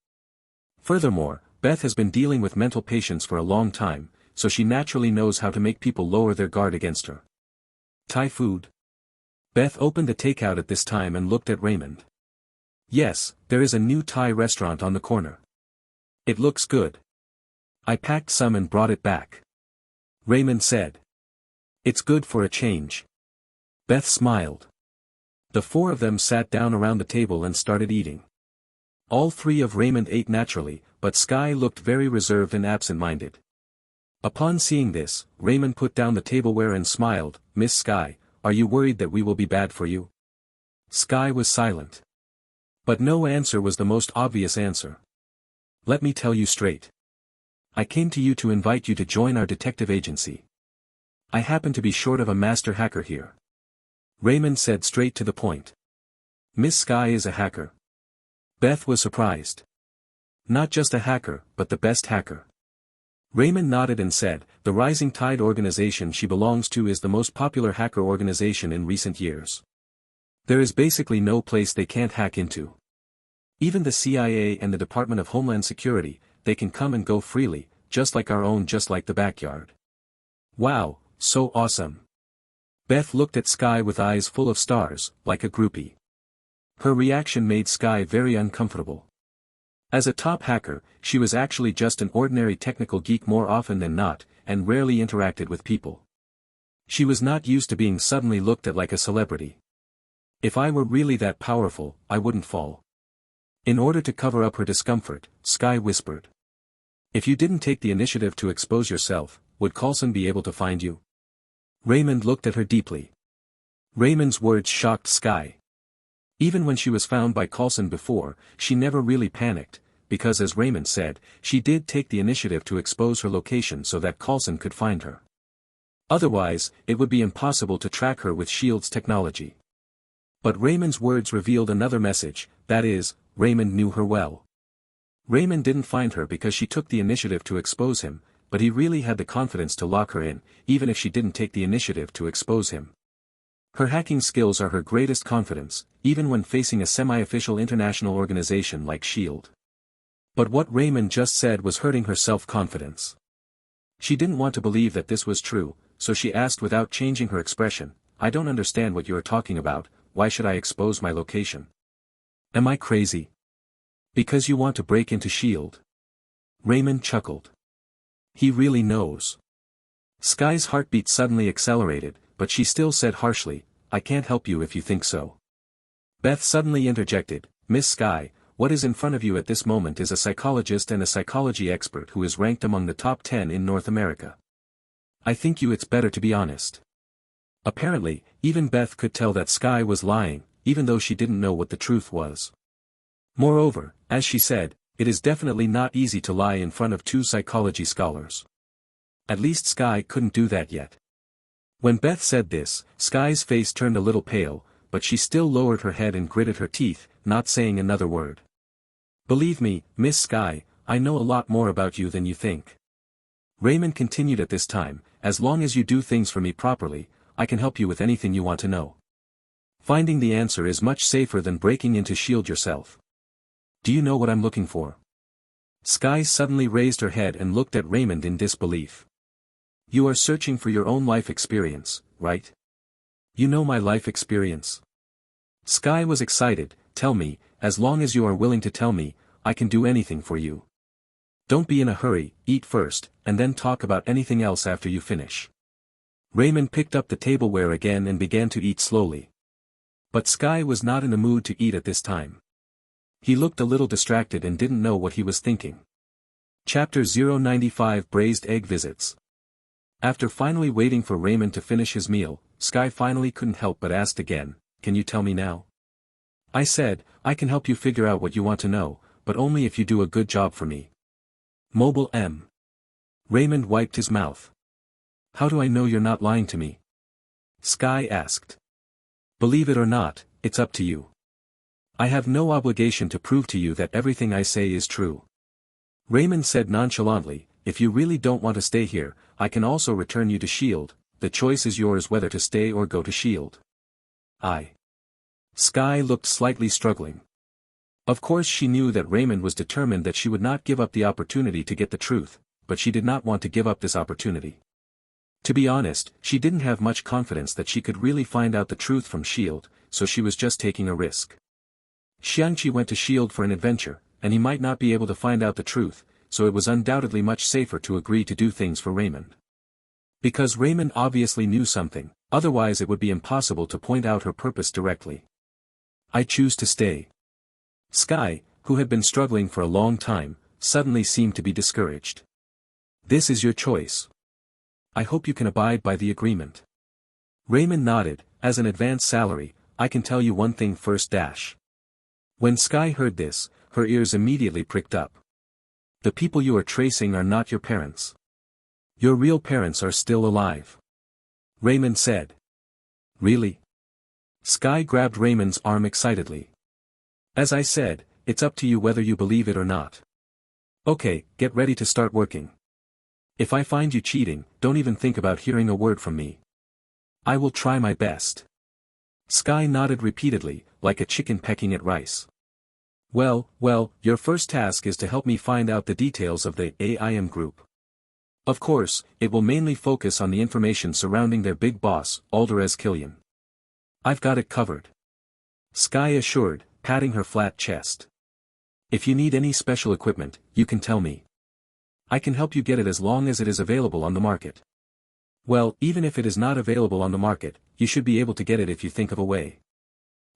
Furthermore, Beth has been dealing with mental patients for a long time, so she naturally knows how to make people lower their guard against her. Thai food? Beth opened the takeout at this time and looked at Raymond. Yes, there is a new Thai restaurant on the corner. It looks good. I packed some and brought it back. Raymond said. It's good for a change. Beth smiled. The 4 of them sat down around the table and started eating. All 3 of Raymond ate naturally, but Skye looked very reserved and absent-minded. Upon seeing this, Raymond put down the tableware and smiled. Miss Skye, are you worried that we will be bad for you? Sky was silent. But no answer was the most obvious answer. Let me tell you straight. I came to you to invite you to join our detective agency. I happen to be short of a master hacker here. Raymond said straight to the point. Miss Sky is a hacker. Beth was surprised. Not just a hacker, but the best hacker. Raymond nodded and said, the Rising Tide organization she belongs to is the most popular hacker organization in recent years. There is basically no place they can't hack into. Even the CIA and the Department of Homeland Security, they can come and go freely, just like our own, just like the backyard. Wow, so awesome. Beth looked at Sky with eyes full of stars, like a groupie. Her reaction made Sky very uncomfortable. As a top hacker, she was actually just an ordinary technical geek more often than not, and rarely interacted with people. She was not used to being suddenly looked at like a celebrity. If I were really that powerful, I wouldn't fall. In order to cover up her discomfort, Sky whispered. If you didn't take the initiative to expose yourself, would Coulson be able to find you? Raymond looked at her deeply. Raymond's words shocked Sky. Even when she was found by Coulson before, she never really panicked, because as Raymond said, she did take the initiative to expose her location so that Coulson could find her. Otherwise, it would be impossible to track her with S.H.I.E.L.D.'s technology. But Raymond's words revealed another message, that is, Raymond knew her well. Raymond didn't find her because she took the initiative to expose him, but he really had the confidence to lock her in, even if she didn't take the initiative to expose him. Her hacking skills are her greatest confidence, even when facing a semi-official international organization like S.H.I.E.L.D. But what Raymond just said was hurting her self-confidence. She didn't want to believe that this was true, so she asked without changing her expression, I don't understand what you are talking about, why should I expose my location? Am I crazy? Because you want to break into S.H.I.E.L.D. Raymond chuckled. He really knows. Sky's heartbeat suddenly accelerated, but she still said harshly, I can't help you if you think so. Beth suddenly interjected, Miss Sky, what is in front of you at this moment is a psychologist and a psychology expert who is ranked among the top 10 in North America. I think it's better to be honest. Apparently, even Beth could tell that Sky was lying, even though she didn't know what the truth was. Moreover, as she said, it is definitely not easy to lie in front of two psychology scholars. At least Sky couldn't do that yet. When Beth said this, Sky's face turned a little pale, but she still lowered her head and gritted her teeth, not saying another word. Believe me, Miss Sky, I know a lot more about you than you think. Raymond continued at this time, as long as you do things for me properly, I can help you with anything you want to know. Finding the answer is much safer than breaking into S.H.I.E.L.D. yourself. Do you know what I'm looking for? Sky suddenly raised her head and looked at Raymond in disbelief. You are searching for your own life experience, right? You know my life experience. Sky was excited, tell me, as long as you are willing to tell me, I can do anything for you. Don't be in a hurry, eat first, and then talk about anything else after you finish. Raymond picked up the tableware again and began to eat slowly. But Sky was not in the mood to eat at this time. He looked a little distracted and didn't know what he was thinking. Chapter 095 Braised Egg Visits. After finally waiting for Raymond to finish his meal, Sky finally couldn't help but asked again, can you tell me now? I said, I can help you figure out what you want to know, but only if you do a good job for me. Mobile M. Raymond wiped his mouth. How do I know you're not lying to me? Sky asked. Believe it or not, it's up to you. I have no obligation to prove to you that everything I say is true. Raymond said nonchalantly, if you really don't want to stay here, I can also return you to S.H.I.E.L.D., the choice is yours whether to stay or go to S.H.I.E.L.D. Sky looked slightly struggling. Of course she knew that Raymond was determined that she would not give up the opportunity to get the truth, but she did not want to give up this opportunity. To be honest, she didn't have much confidence that she could really find out the truth from S.H.I.E.L.D., so she was just taking a risk. Xiangqi went to S.H.I.E.L.D. for an adventure, and he might not be able to find out the truth, so it was undoubtedly much safer to agree to do things for Raymond. Because Raymond obviously knew something, otherwise it would be impossible to point out her purpose directly. I choose to stay. Sky, who had been struggling for a long time, suddenly seemed to be discouraged. This is your choice. I hope you can abide by the agreement. Raymond nodded, as an advance salary, I can tell you one thing first dash. When Sky heard this, her ears immediately pricked up. The people you are tracing are not your parents. Your real parents are still alive. Raymond said. Really? Sky grabbed Raymond's arm excitedly. As I said, it's up to you whether you believe it or not. Okay, get ready to start working. If I find you cheating, don't even think about hearing a word from me. I will try my best. Sky nodded repeatedly, like a chicken pecking at rice. Well, your first task is to help me find out the details of the AIM group. Of course, it will mainly focus on the information surrounding their big boss, Alderez Killian. I've got it covered. Sky assured, patting her flat chest. If you need any special equipment, you can tell me. I can help you get it as long as it is available on the market. Well, even if it is not available on the market, you should be able to get it if you think of a way.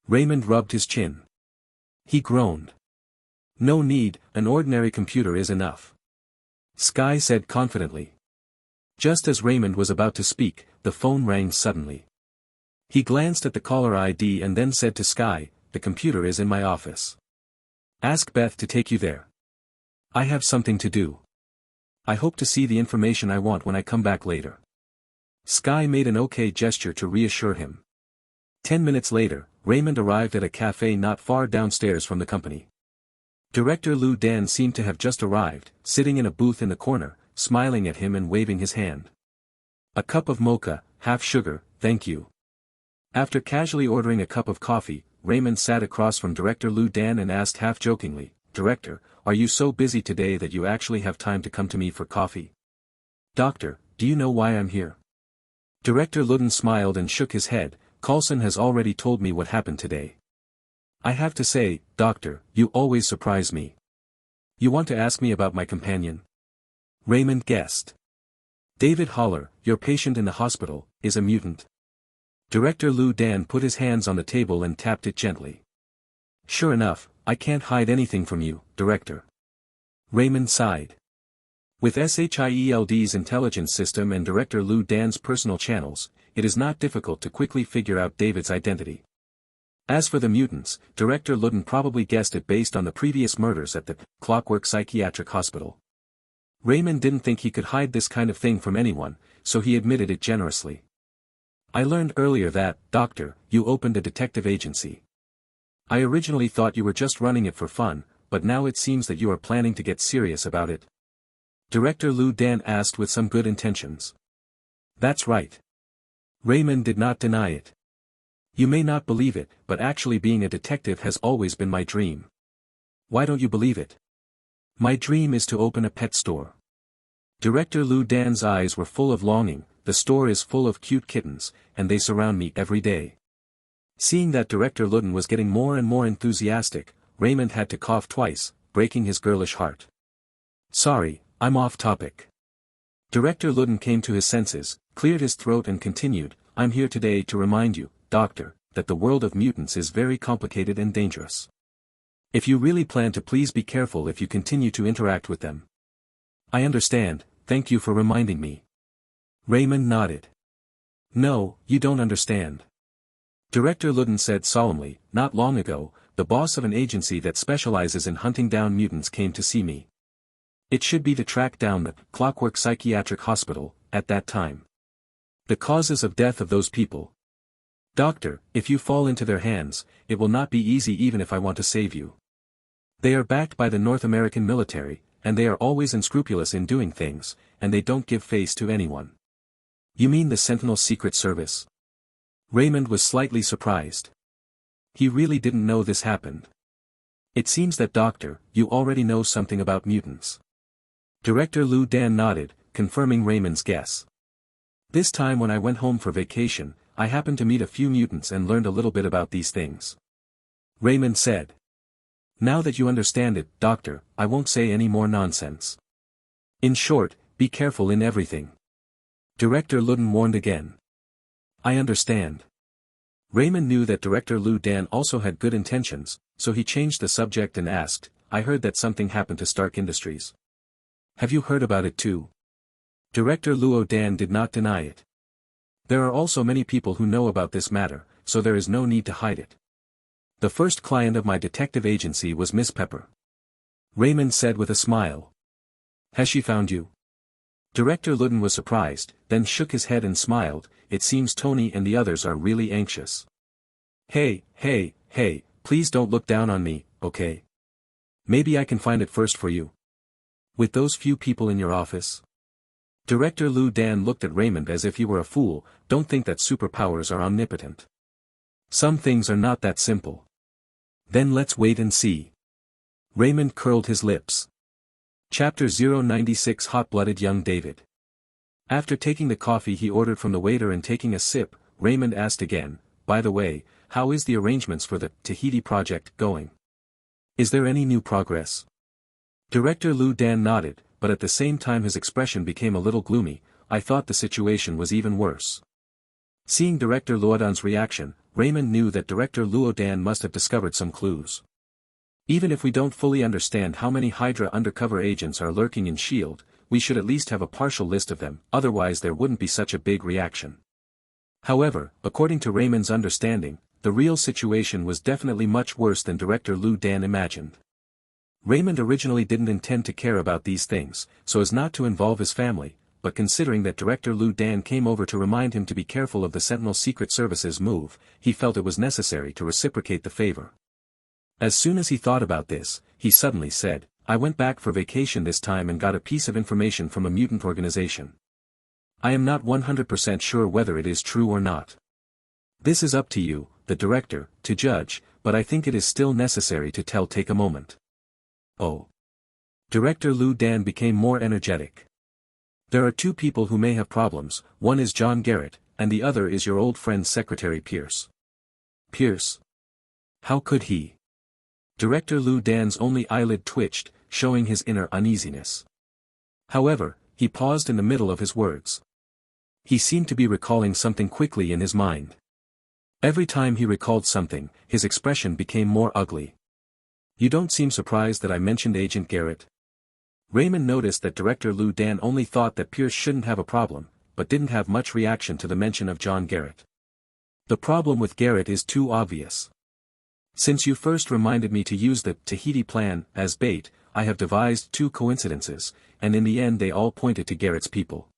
Raymond rubbed his chin. He groaned. No need, an ordinary computer is enough. Sky said confidently. Just as Raymond was about to speak, the phone rang suddenly. He glanced at the caller ID and then said to Sky, "The computer is in my office. Ask Beth to take you there. I have something to do. I hope to see the information I want when I come back later." Sky made an okay gesture to reassure him. 10 minutes later, Raymond arrived at a cafe not far downstairs from the company. Director Lou Dan seemed to have just arrived, sitting in a booth in the corner, smiling at him and waving his hand. "A cup of mocha, half sugar, thank you." After casually ordering a cup of coffee, Raymond sat across from Director Lou Dan and asked half-jokingly, "Director, are you so busy today that you actually have time to come to me for coffee?" "Doctor, do you know why I'm here?" Director Ludden smiled and shook his head. "Coulson has already told me what happened today. I have to say, Doctor, you always surprise me. You want to ask me about my companion?" Raymond guessed. "David Holler, your patient in the hospital, is a mutant." Director Lou Dan put his hands on the table and tapped it gently. "Sure enough, I can't hide anything from you, Director." Raymond sighed. With SHIELD's intelligence system and Director Lou Dan's personal channels, it is not difficult to quickly figure out David's identity. As for the mutants, Director Ludden probably guessed it based on the previous murders at the Clockwork Psychiatric Hospital. Raymond didn't think he could hide this kind of thing from anyone, so he admitted it generously. "I learned earlier that, Doctor, you opened a detective agency. I originally thought you were just running it for fun, but now it seems that you are planning to get serious about it." Director Lou Dan asked with some good intentions. "That's right." Raymond did not deny it. "You may not believe it, but actually being a detective has always been my dream." "Why don't you believe it?" "My dream is to open a pet store." Director Lou Dan's eyes were full of longing. "The store is full of cute kittens, and they surround me every day." Seeing that Director Ludden was getting more and more enthusiastic, Raymond had to cough twice, breaking his girlish heart. "Sorry, I'm off topic." Director Ludden came to his senses, cleared his throat and continued, "I'm here today to remind you, Doctor, that the world of mutants is very complicated and dangerous. If you really plan to, please be careful if you continue to interact with them." "I understand, thank you for reminding me." Raymond nodded. "No, you don't understand." Director Ludden said solemnly, "Not long ago, the boss of an agency that specializes in hunting down mutants came to see me. It should be to track down the Clockwork Psychiatric Hospital, at that time. The causes of death of those people. Doctor, if you fall into their hands, it will not be easy even if I want to save you. They are backed by the North American military, and they are always unscrupulous in doing things, and they don't give face to anyone." "You mean the Sentinel Secret Service?" Raymond was slightly surprised. He really didn't know this happened. "It seems that, Doctor, you already know something about mutants." Director Lou Dan nodded, confirming Raymond's guess. "This time when I went home for vacation, I happened to meet a few mutants and learned a little bit about these things." Raymond said. "Now that you understand it, Doctor, I won't say any more nonsense. In short, be careful in everything." Director Ludden warned again. "I understand." Raymond knew that Director Lou Dan also had good intentions, so he changed the subject and asked, "I heard that something happened to Stark Industries. Have you heard about it too?" Director Luo Dan did not deny it. "There are also many people who know about this matter, so there is no need to hide it. The first client of my detective agency was Miss Pepper. Raymond said with a smile. Has she found you? Director Ludden was surprised, then shook his head and smiled. It seems Tony and the others are really anxious. Hey, please don't look down on me, okay? Maybe I can find it first for you. With those few people in your office? Director Lu Dan looked at Raymond as if he were a fool. Don't think that superpowers are omnipotent. Some things are not that simple. Then let's wait and see. Raymond curled his lips. Chapter 096 Hot-blooded young David. After taking the coffee he ordered from the waiter and taking a sip, Raymond asked again, by the way, how is the arrangements for the Tahiti project going? Is there any new progress? Director Lu Dan nodded, but at the same time his expression became a little gloomy. I thought the situation was even worse. Seeing Director Luodan's reaction, Raymond knew that Director Luodan must have discovered some clues. Even if we don't fully understand how many Hydra undercover agents are lurking in S.H.I.E.L.D., we should at least have a partial list of them, otherwise there wouldn't be such a big reaction. However, according to Raymond's understanding, the real situation was definitely much worse than Director Lu Dan imagined. Raymond originally didn't intend to care about these things, so as not to involve his family, but considering that Director Lu Dan came over to remind him to be careful of the Sentinel Secret Service's move, he felt it was necessary to reciprocate the favor. As soon as he thought about this, he suddenly said, I went back for vacation this time and got a piece of information from a mutant organization. I am not 100% sure whether it is true or not. This is up to you, the director, to judge, but I think it is still necessary to take a moment. Oh. Director Lu Dan became more energetic. There are two people who may have problems, one is John Garrett, and the other is your old friend Secretary Pierce. Pierce? How could he? Director Lu Dan's only eyelid twitched, showing his inner uneasiness. However, he paused in the middle of his words. He seemed to be recalling something quickly in his mind. Every time he recalled something, his expression became more ugly. You don't seem surprised that I mentioned Agent Garrett? Raymond noticed that Director Lu Dan only thought that Pierce shouldn't have a problem, but didn't have much reaction to the mention of John Garrett. The problem with Garrett is too obvious. Since you first reminded me to use the Tahiti plan as bait, I have devised two coincidences, and in the end they all pointed to Garrett's people.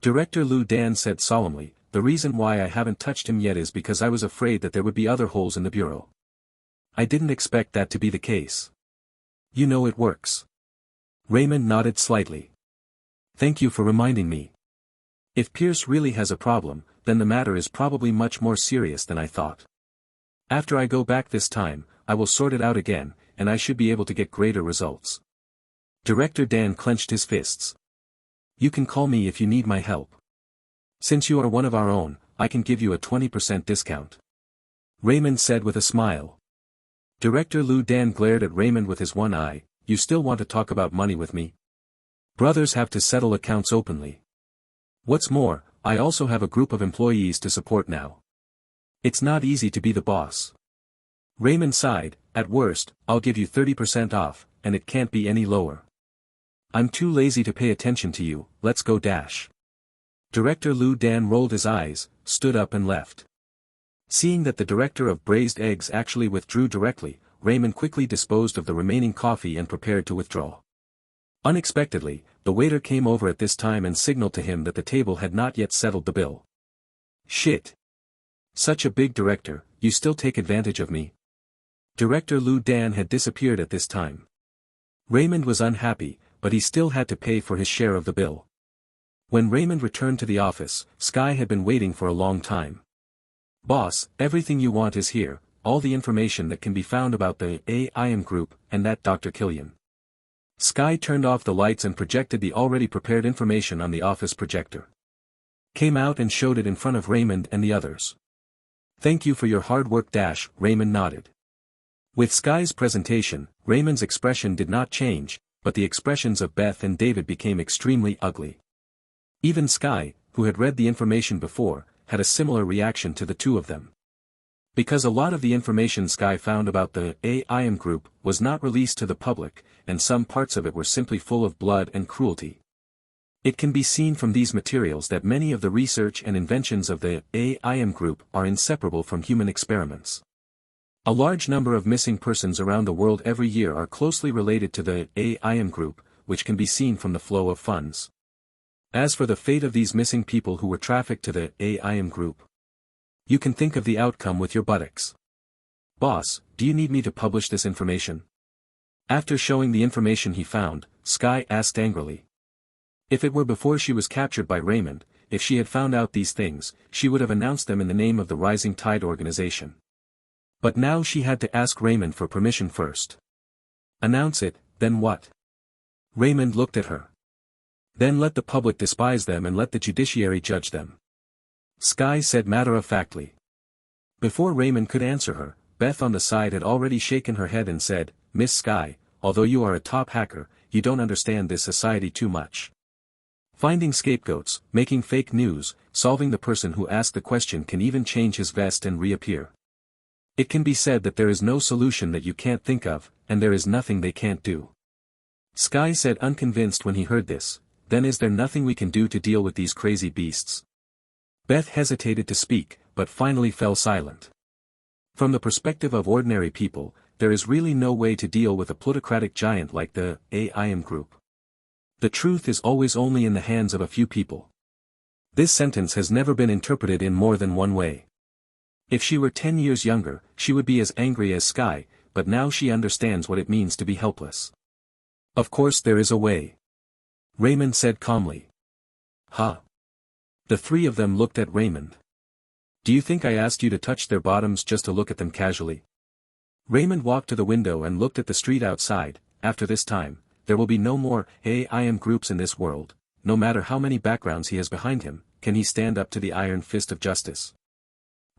Director Lu Dan said solemnly, the reason why I haven't touched him yet is because I was afraid that there would be other holes in the bureau. I didn't expect that to be the case. You know it works. Raymond nodded slightly. Thank you for reminding me. If Pierce really has a problem, then the matter is probably much more serious than I thought. After I go back this time, I will sort it out again, and I should be able to get greater results. Director Dan clenched his fists. You can call me if you need my help. Since you are one of our own, I can give you a 20% discount. Raymond said with a smile. Director Lu Dan glared at Raymond with his one eye. You still want to talk about money with me? Brothers have to settle accounts openly. What's more, I also have a group of employees to support now. It's not easy to be the boss. Raymond sighed, at worst, I'll give you 30% off, and it can't be any lower. I'm too lazy to pay attention to you, let's go dash. Director Lu Dan rolled his eyes, stood up and left. Seeing that the director of braised eggs actually withdrew directly, Raymond quickly disposed of the remaining coffee and prepared to withdraw. Unexpectedly, the waiter came over at this time and signaled to him that the table had not yet settled the bill. Shit. Such a big director, you still take advantage of me. Director Lu Dan had disappeared at this time. Raymond was unhappy, but he still had to pay for his share of the bill. When Raymond returned to the office, Sky had been waiting for a long time. Boss, everything you want is here, all the information that can be found about the AIM group, and that Dr. Killian. Sky turned off the lights and projected the already prepared information on the office projector. Came out and showed it in front of Raymond and the others. Thank you for your hard work. Raymond nodded. With Sky's presentation, Raymond's expression did not change, but the expressions of Beth and David became extremely ugly. Even Sky, who had read the information before, had a similar reaction to the two of them. Because a lot of the information Sky found about the AIM group was not released to the public, and some parts of it were simply full of blood and cruelty. It can be seen from these materials that many of the research and inventions of the AIM group are inseparable from human experiments. A large number of missing persons around the world every year are closely related to the AIM group, which can be seen from the flow of funds. As for the fate of these missing people who were trafficked to the AIM group, you can think of the outcome with your buttocks. Boss, do you need me to publish this information? After showing the information he found, Sky asked angrily. If it were before she was captured by Raymond, if she had found out these things, she would have announced them in the name of the Rising Tide organization. But now she had to ask Raymond for permission first. Announce it, then what? Raymond looked at her. Then let the public despise them and let the judiciary judge them. Sky said matter-of-factly. Before Raymond could answer her, Beth on the side had already shaken her head and said, Miss Sky, although you are a top hacker, you don't understand this society too much. Finding scapegoats, making fake news, solving the person who asked the question can even change his vest and reappear. It can be said that there is no solution that you can't think of, and there is nothing they can't do. Sky said unconvinced when he heard this, then is there nothing we can do to deal with these crazy beasts? Beth hesitated to speak, but finally fell silent. From the perspective of ordinary people, there is really no way to deal with a plutocratic giant like the AIM group. The truth is always only in the hands of a few people. This sentence has never been interpreted in more than one way. If she were 10 years younger, she would be as angry as Sky, but now she understands what it means to be helpless. Of course there is a way. Raymond said calmly. Huh? The three of them looked at Raymond. Do you think I asked you to touch their bottoms just to look at them casually? Raymond walked to the window and looked at the street outside. After this time, there will be no more AIM groups in this world. No matter how many backgrounds he has behind him, can he stand up to the iron fist of justice?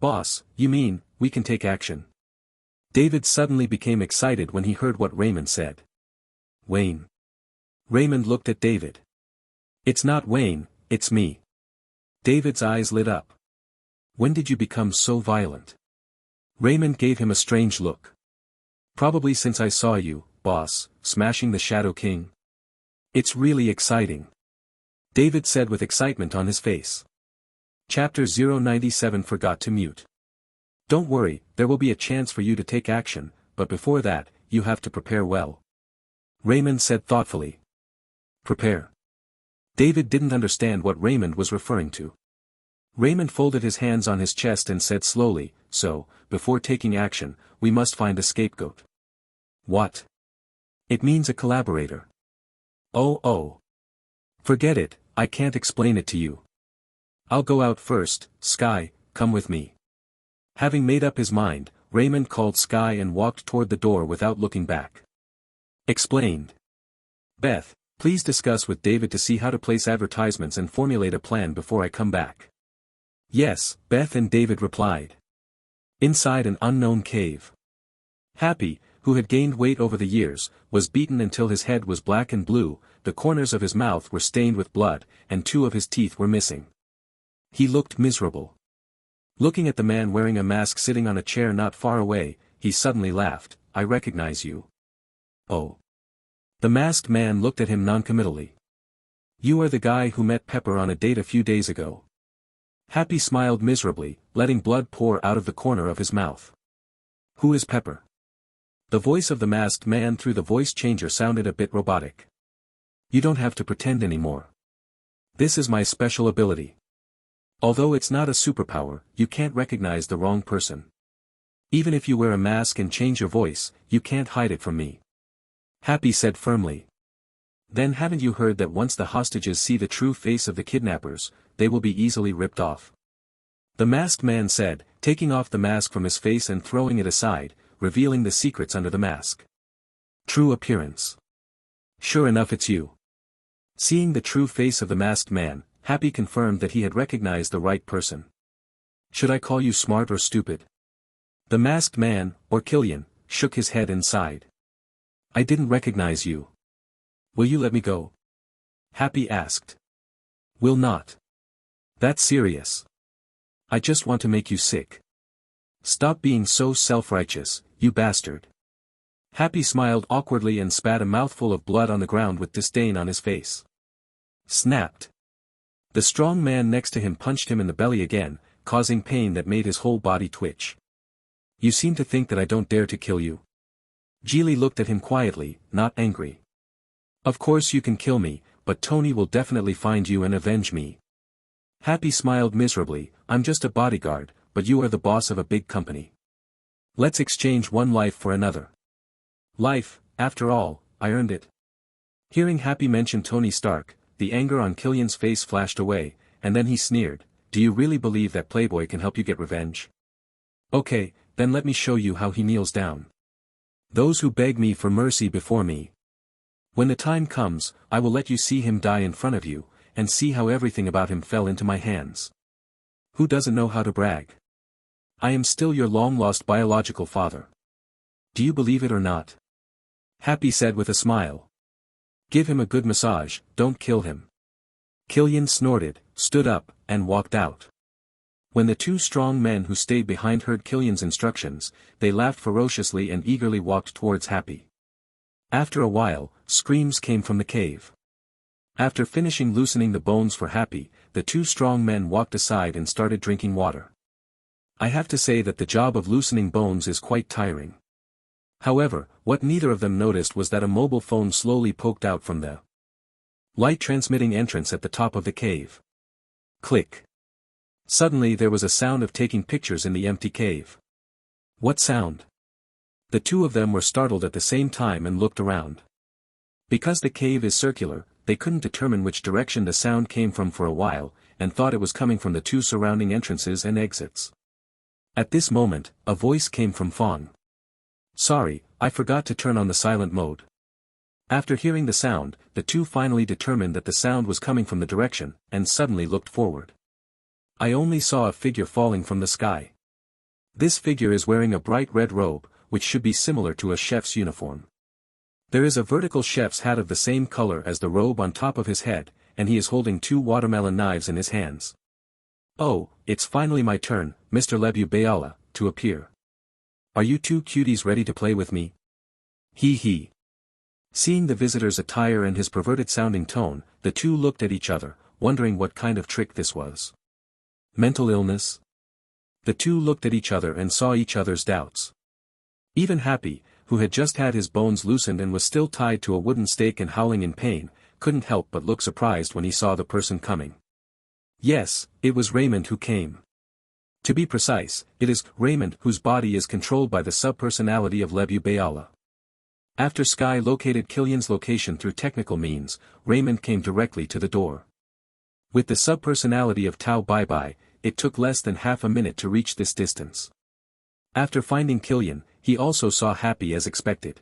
Boss, you mean, we can take action? David suddenly became excited when he heard what Raymond said. Wayne. Raymond looked at David. It's not Wayne, it's me. David's eyes lit up. When did you become so violent? Raymond gave him a strange look. Probably since I saw you, boss, smashing the Shadow King. It's really exciting. David said with excitement on his face. Chapter 097 Forgot to mute. Don't worry, there will be a chance for you to take action, but before that, you have to prepare well. Raymond said thoughtfully. Prepare. David didn't understand what Raymond was referring to. Raymond folded his hands on his chest and said slowly, so, before taking action, we must find a scapegoat. What? It means a collaborator. Oh. Forget it, I can't explain it to you. I'll go out first. Sky, come with me. Having made up his mind, Raymond called Sky and walked toward the door without looking back. Explained. Beth, please discuss with David to see how to place advertisements and formulate a plan before I come back. Yes, Beth and David replied. Inside an unknown cave. Happy, who had gained weight over the years, was beaten until his head was black and blue, the corners of his mouth were stained with blood, and 2 of his teeth were missing. He looked miserable. Looking at the man wearing a mask sitting on a chair not far away, he suddenly laughed. I recognize you. Oh. The masked man looked at him noncommittally. You are the guy who met Pepper on a date a few days ago. Happy smiled miserably, letting blood pour out of the corner of his mouth. Who is Pepper? The voice of the masked man through the voice changer sounded a bit robotic. You don't have to pretend anymore. This is my special ability. Although it's not a superpower, you can't recognize the wrong person. Even if you wear a mask and change your voice, you can't hide it from me. Happy said firmly. Then haven't you heard that once the hostages see the true face of the kidnappers, they will be easily ripped off? The masked man said, taking off the mask from his face and throwing it aside, revealing the secrets under the mask. True appearance. Sure enough it's you. Seeing the true face of the masked man, Happy confirmed that he had recognized the right person. Should I call you smart or stupid? The masked man, or Killian, shook his head and sighed. I didn't recognize you. Will you let me go? Happy asked. Will not. That's serious. I just want to make you sick. Stop being so self-righteous, you bastard. Happy smiled awkwardly and spat a mouthful of blood on the ground with disdain on his face. Snapped. The strong man next to him punched him in the belly again, causing pain that made his whole body twitch. You seem to think that I don't dare to kill you. Geely looked at him quietly, not angry. Of course you can kill me, but Tony will definitely find you and avenge me. Happy smiled miserably, I'm just a bodyguard, but you are the boss of a big company. Let's exchange one life for another. Life, after all, I earned it. Hearing Happy mention Tony Stark, the anger on Killian's face flashed away, and then he sneered, do you really believe that Playboy can help you get revenge? Okay, then let me show you how he kneels down. Those who beg me for mercy before me. When the time comes, I will let you see him die in front of you, and see how everything about him fell into my hands. Who doesn't know how to brag? I am still your long-lost biological father. Do you believe it or not? Happy said with a smile. Give him a good massage, don't kill him. Killian snorted, stood up, and walked out. When the two strong men who stayed behind heard Killian's instructions, they laughed ferociously and eagerly walked towards Happy. After a while, screams came from the cave. After finishing loosening the bones for Happy, the two strong men walked aside and started drinking water. I have to say that the job of loosening bones is quite tiring. However, what neither of them noticed was that a mobile phone slowly poked out from the light-transmitting entrance at the top of the cave. Click. Suddenly there was a sound of taking pictures in the empty cave. What sound? The two of them were startled at the same time and looked around. Because the cave is circular, they couldn't determine which direction the sound came from for a while, and thought it was coming from the two surrounding entrances and exits. At this moment, a voice came from Fawn. Sorry, I forgot to turn on the silent mode. After hearing the sound, the two finally determined that the sound was coming from the direction, and suddenly looked forward. I only saw a figure falling from the sky. This figure is wearing a bright red robe, which should be similar to a chef's uniform. There is a vertical chef's hat of the same color as the robe on top of his head, and he is holding two watermelon knives in his hands. Oh, it's finally my turn, Mr. Lebu to appear. Are you two cuties ready to play with me? Hee hee. Seeing the visitor's attire and his perverted-sounding tone, the two looked at each other, wondering what kind of trick this was. Mental illness? The two looked at each other and saw each other's doubts. Even Happy, who had just had his bones loosened and was still tied to a wooden stake and howling in pain, couldn't help but look surprised when he saw the person coming. Yes, it was Raymond who came. To be precise, it is Raymond whose body is controlled by the subpersonality of Lebu. After Sky located Killian's location through technical means, Raymond came directly to the door. With the subpersonality of Tao Bai, it took less than half a minute to reach this distance. After finding Killian, he also saw Happy as expected.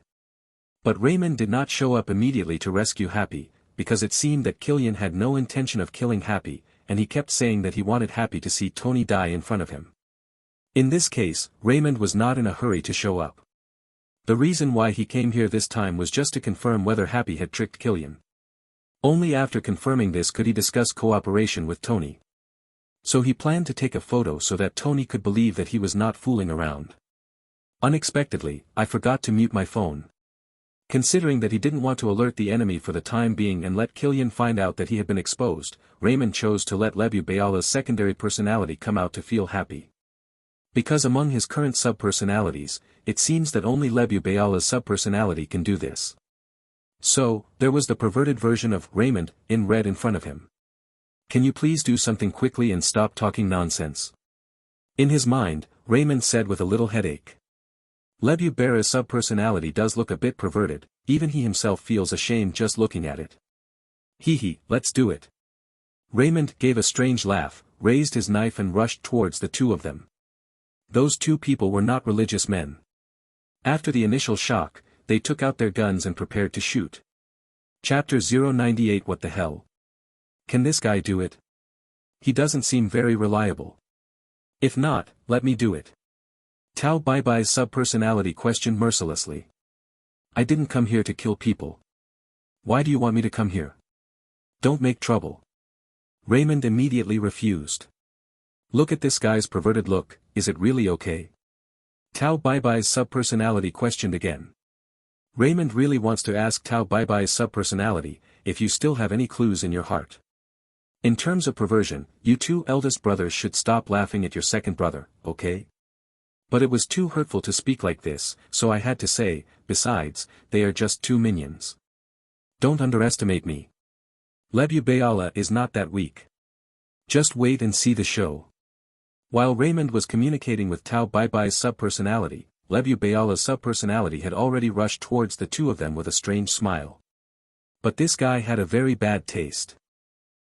But Raymond did not show up immediately to rescue Happy, because it seemed that Killian had no intention of killing Happy, and he kept saying that he wanted Happy to see Tony die in front of him. In this case, Raymond was not in a hurry to show up. The reason why he came here this time was just to confirm whether Happy had tricked Killian. Only after confirming this could he discuss cooperation with Tony. So he planned to take a photo so that Tony could believe that he was not fooling around. Unexpectedly, I forgot to mute my phone. Considering that he didn't want to alert the enemy for the time being and let Killian find out that he had been exposed, Raymond chose to let Lebu's secondary personality come out to feel Happy. Because among his current subpersonalities, it seems that only Lebu's subpersonality can do this. So, there was the perverted version of Raymond in red in front of him. Can you please do something quickly and stop talking nonsense? In his mind, Raymond said with a little headache. Lebu's subpersonality does look a bit perverted, even he himself feels ashamed just looking at it. Hee hee, let's do it. Raymond gave a strange laugh, raised his knife and rushed towards the two of them. Those two people were not religious men. After the initial shock, they took out their guns and prepared to shoot. Chapter 098 What the hell? Can this guy do it? He doesn't seem very reliable. If not, let me do it. Tao Bai's subpersonality questioned mercilessly. I didn't come here to kill people. Why do you want me to come here? Don't make trouble. Raymond immediately refused. Look at this guy's perverted look, is it really okay? Tao Bai's subpersonality questioned again. Raymond really wants to ask Tao Bai's subpersonality, if you still have any clues in your heart. In terms of perversion, you two eldest brothers should stop laughing at your second brother, okay? But it was too hurtful to speak like this, so I had to say, besides, they are just two minions. Don't underestimate me. Lebubayala is not that weak. Just wait and see the show. While Raymond was communicating with Tao Bai's subpersonality, Lebubayala's subpersonality had already rushed towards the two of them with a strange smile. But this guy had a very bad taste.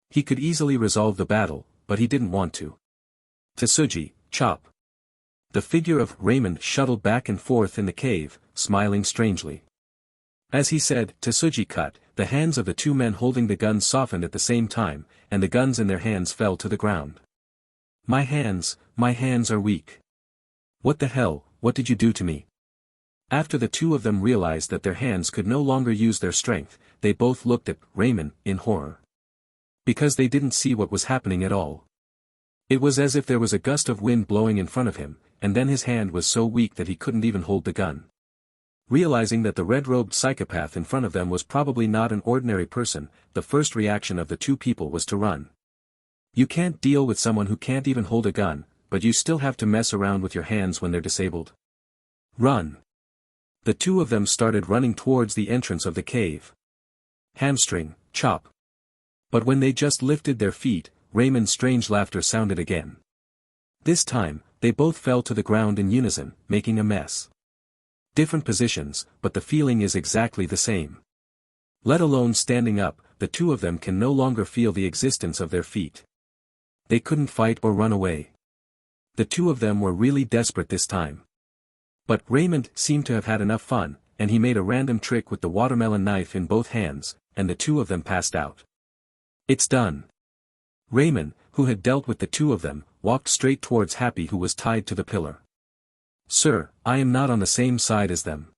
He could easily resolve the battle, but he didn't want to. Tsuji, chop. The figure of Raymond shuttled back and forth in the cave, smiling strangely. As he said, Tsuji cut, the hands of the two men holding the guns softened at the same time, and the guns in their hands fell to the ground. My hands are weak. What the hell, what did you do to me? After the two of them realized that their hands could no longer use their strength, they both looked at Raymond in horror. Because they didn't see what was happening at all. It was as if there was a gust of wind blowing in front of him, and then his hand was so weak that he couldn't even hold the gun. Realizing that the red-robed psychopath in front of them was probably not an ordinary person, the first reaction of the two people was to run. You can't deal with someone who can't even hold a gun, but you still have to mess around with your hands when they're disabled. Run. The two of them started running towards the entrance of the cave. Hamstring, chop. But when they just lifted their feet, Raymond's strange laughter sounded again. This time, they both fell to the ground in unison, making a mess. Different positions, but the feeling is exactly the same. Let alone standing up, the two of them can no longer feel the existence of their feet. They couldn't fight or run away. The two of them were really desperate this time. But Raymond seemed to have had enough fun, and he made a random trick with the watermelon knife in both hands, and the two of them passed out. It's done. Raymond, who had dealt with the two of them, walked straight towards Happy, who was tied to the pillar. Sir, I am not on the same side as them.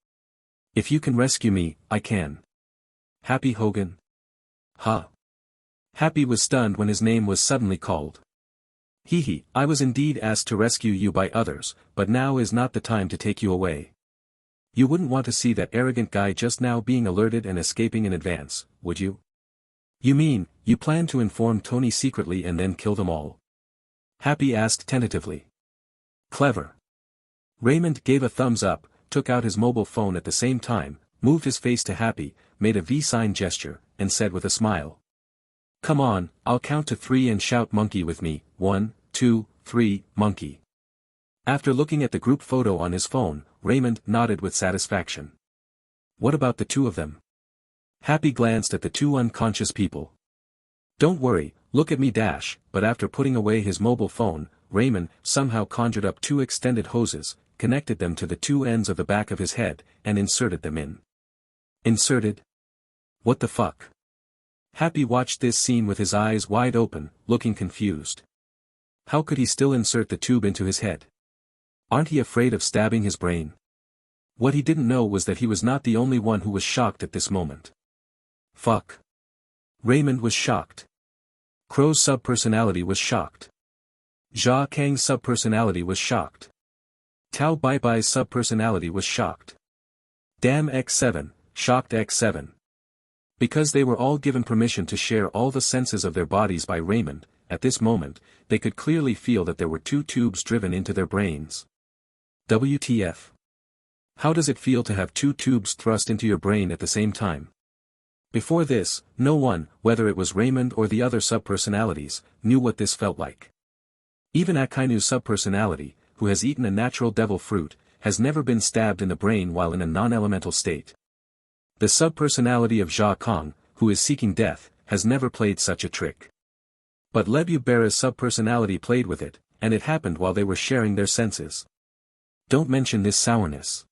If you can rescue me, I can. Happy Hogan? Huh? Happy was stunned when his name was suddenly called. Hee, I was indeed asked to rescue you by others, but now is not the time to take you away. You wouldn't want to see that arrogant guy just now being alerted and escaping in advance, would you? You mean, you plan to inform Tony secretly and then kill them all? Happy asked tentatively. Clever. Raymond gave a thumbs up, took out his mobile phone at the same time, moved his face to Happy, made a V-sign gesture, and said with a smile. Come on, I'll count to 3 and shout monkey with me, 1, 2, 3, monkey. After looking at the group photo on his phone, Raymond nodded with satisfaction. What about the two of them? Happy glanced at the two unconscious people. Don't worry, look at me dash, but after putting away his mobile phone, Raymond somehow conjured up 2 extended hoses, connected them to the 2 ends of the back of his head, and inserted them in. Inserted? What the fuck? Happy watched this scene with his eyes wide open, looking confused. How could he still insert the tube into his head? Aren't he afraid of stabbing his brain? What he didn't know was that he was not the only one who was shocked at this moment. Fuck. Raymond was shocked. Crow's subpersonality was shocked. Jia Kang's subpersonality was shocked. Tao Bai's subpersonality was shocked. Damn X7, shocked X7. Because they were all given permission to share all the senses of their bodies by Raymond, at this moment, they could clearly feel that there were 2 tubes driven into their brains. WTF. How does it feel to have 2 tubes thrust into your brain at the same time? Before this, no one, whether it was Raymond or the other subpersonalities, knew what this felt like. Even Akainu's subpersonality, who has eaten a natural devil fruit, has never been stabbed in the brain while in a non-elemental state. The subpersonality of Jia Kang, who is seeking death, has never played such a trick. But Lebubera's subpersonality played with it, and it happened while they were sharing their senses. Don't mention this sourness.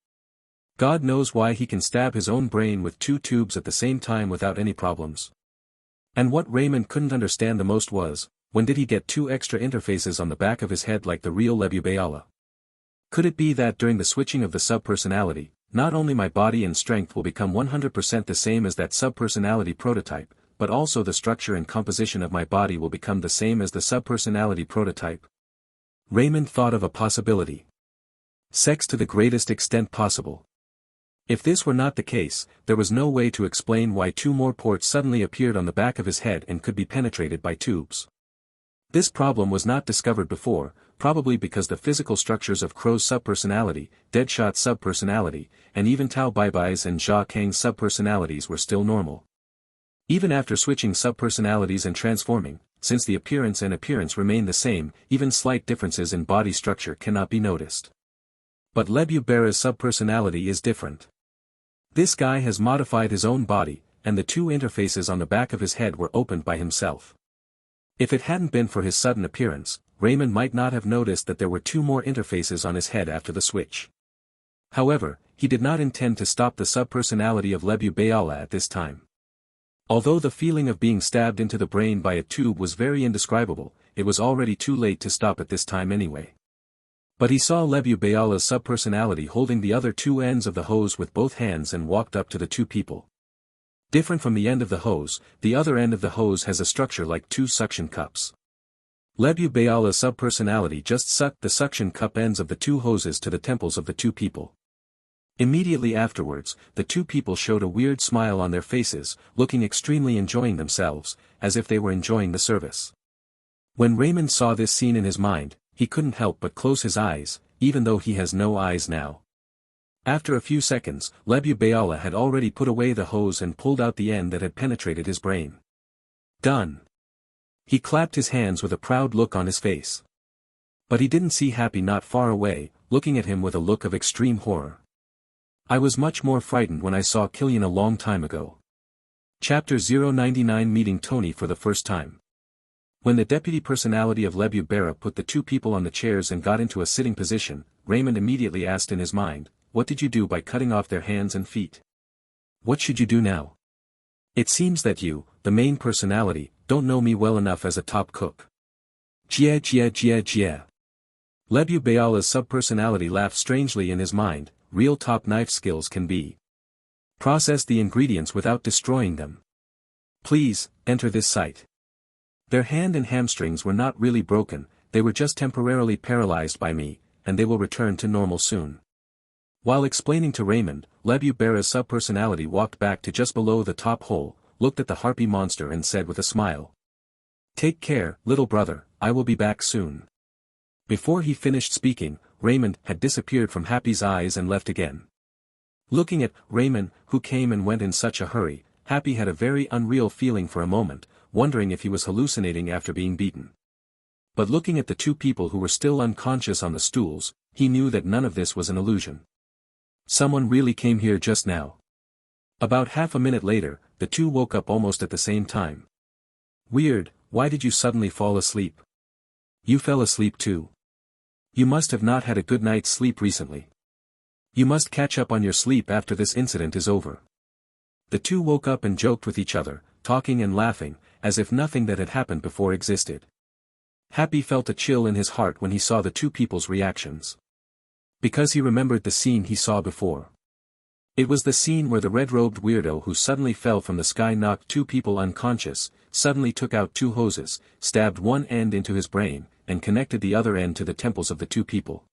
God knows why he can stab his own brain with 2 tubes at the same time without any problems. And what Raymond couldn't understand the most was, when did he get 2 extra interfaces on the back of his head like the real Lebubayala? Could it be that during the switching of the subpersonality, not only my body and strength will become 100% the same as that subpersonality prototype, but also the structure and composition of my body will become the same as the subpersonality prototype? Raymond thought of a possibility. Sex to the greatest extent possible. If this were not the case, there was no way to explain why two more ports suddenly appeared on the back of his head and could be penetrated by tubes. This problem was not discovered before, probably because the physical structures of Crow's subpersonality, Deadshot's subpersonality, and even Tao Baibai's and Jia Kang's subpersonalities were still normal. Even after switching subpersonalities and transforming, since the appearance and appearance remain the same, even slight differences in body structure cannot be noticed. But Lebu Bera's subpersonality is different. This guy has modified his own body, and the two interfaces on the back of his head were opened by himself. If it hadn't been for his sudden appearance, Raymond might not have noticed that there were two more interfaces on his head after the switch. However, he did not intend to stop the subpersonality of Lebu Bayala at this time. Although the feeling of being stabbed into the brain by a tube was very indescribable, it was already too late to stop at this time anyway. But he saw Lebu Bayala's subpersonality holding the other two ends of the hose with both hands and walked up to the two people. Different from the end of the hose, the other end of the hose has a structure like two suction cups. Lebu Bayala's subpersonality just sucked the suction cup ends of the two hoses to the temples of the two people. Immediately afterwards, the two people showed a weird smile on their faces, looking extremely enjoying themselves, as if they were enjoying the service. When Raymond saw this scene in his mind, he couldn't help but close his eyes, even though he has no eyes now. After a few seconds, Lebu Bayala had already put away the hose and pulled out the end that had penetrated his brain. Done. He clapped his hands with a proud look on his face. But he didn't see Happy not far away, looking at him with a look of extreme horror. I was much more frightened when I saw Killian a long time ago. Chapter 099 Meeting Tony for the first time. When the deputy personality of Lebu Bera put the two people on the chairs and got into a sitting position, Raymond immediately asked in his mind, "What did you do by cutting off their hands and feet? What should you do now? It seems that you, the main personality, don't know me well enough as a top cook." Jia. Lebu Bayala's subpersonality laughed strangely in his mind. Real top knife skills can be. Process the ingredients without destroying them. Please, enter this site. Their hand and hamstrings were not really broken, they were just temporarily paralyzed by me, and they will return to normal soon. While explaining to Raymond, Lebu Bera's subpersonality walked back to just below the top hole, looked at the harpy monster and said with a smile. "Take care, little brother, I will be back soon." Before he finished speaking, Raymond had disappeared from Happy's eyes and left again. Looking at Raymond, who came and went in such a hurry, Happy had a very unreal feeling for a moment, wondering if he was hallucinating after being beaten. But looking at the two people who were still unconscious on the stools, he knew that none of this was an illusion. Someone really came here just now. About half a minute later, the two woke up almost at the same time. Weird, why did you suddenly fall asleep? You fell asleep too. You must have not had a good night's sleep recently. You must catch up on your sleep after this incident is over. The two woke up and joked with each other, talking and laughing, as if nothing that had happened before existed. Happy felt a chill in his heart when he saw the two people's reactions. Because he remembered the scene he saw before. It was the scene where the red-robed weirdo who suddenly fell from the sky knocked two people unconscious, suddenly took out two hoses, stabbed one end into his brain, and connected the other end to the temples of the two people.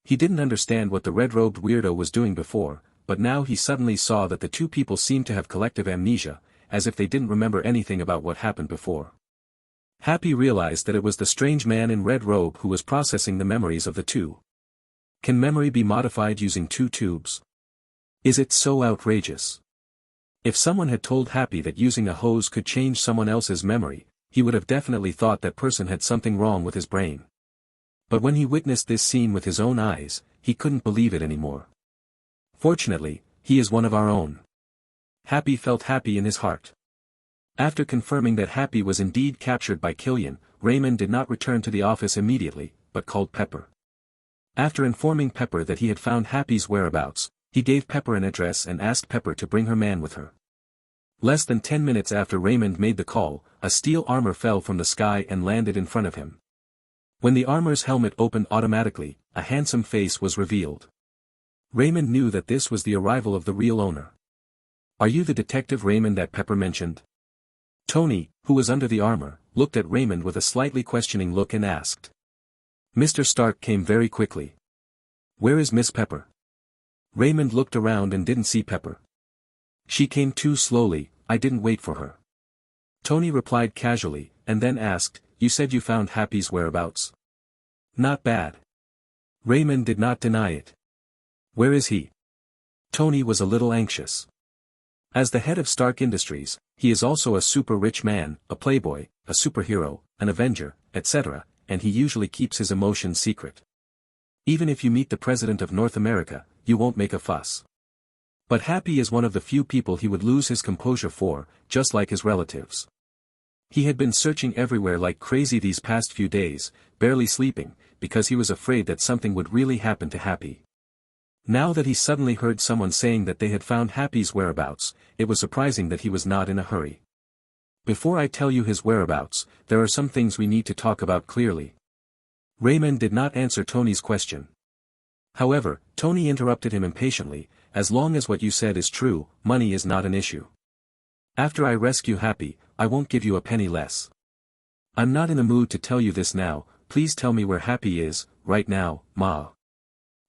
He didn't understand what the red-robed weirdo was doing before, but now he suddenly saw that the two people seemed to have collective amnesia, as if they didn't remember anything about what happened before. Happy realized that it was the strange man in red robe who was processing the memories of the two. Can memory be modified using two tubes? Is it so outrageous? If someone had told Happy that using a hose could change someone else's memory, he would have definitely thought that person had something wrong with his brain. But when he witnessed this scene with his own eyes, he couldn't believe it anymore. Fortunately, he is one of our own. Happy felt happy in his heart. After confirming that Happy was indeed captured by Killian, Raymond did not return to the office immediately, but called Pepper. After informing Pepper that he had found Happy's whereabouts, he gave Pepper an address and asked Pepper to bring her man with her. Less than 10 minutes after Raymond made the call, a steel armor fell from the sky and landed in front of him. When the armor's helmet opened automatically, a handsome face was revealed. Raymond knew that this was the arrival of the real owner. "Are you the detective Raymond that Pepper mentioned?" Tony, who was under the armor, looked at Raymond with a slightly questioning look and asked. Mr. Stark came very quickly. "Where is Miss Pepper?" Raymond looked around and didn't see Pepper. She came too slowly, I didn't wait for her. Tony replied casually, and then asked, you said you found Happy's whereabouts? Not bad. Raymond did not deny it. Where is he? Tony was a little anxious. As the head of Stark Industries, he is also a super rich man, a playboy, a superhero, an avenger, etc., and he usually keeps his emotions secret. Even if you meet the President of North America, you won't make a fuss. But Happy is one of the few people he would lose his composure for, just like his relatives. He had been searching everywhere like crazy these past few days, barely sleeping, because he was afraid that something would really happen to Happy. Now that he suddenly heard someone saying that they had found Happy's whereabouts, it was surprising that he was not in a hurry. Before I tell you his whereabouts, there are some things we need to talk about clearly. Raymond did not answer Tony's question. However, Tony interrupted him impatiently, as long as what you said is true, money is not an issue. After I rescue Happy, I won't give you a penny less. I'm not in the mood to tell you this now, please tell me where Happy is, right now, Ma.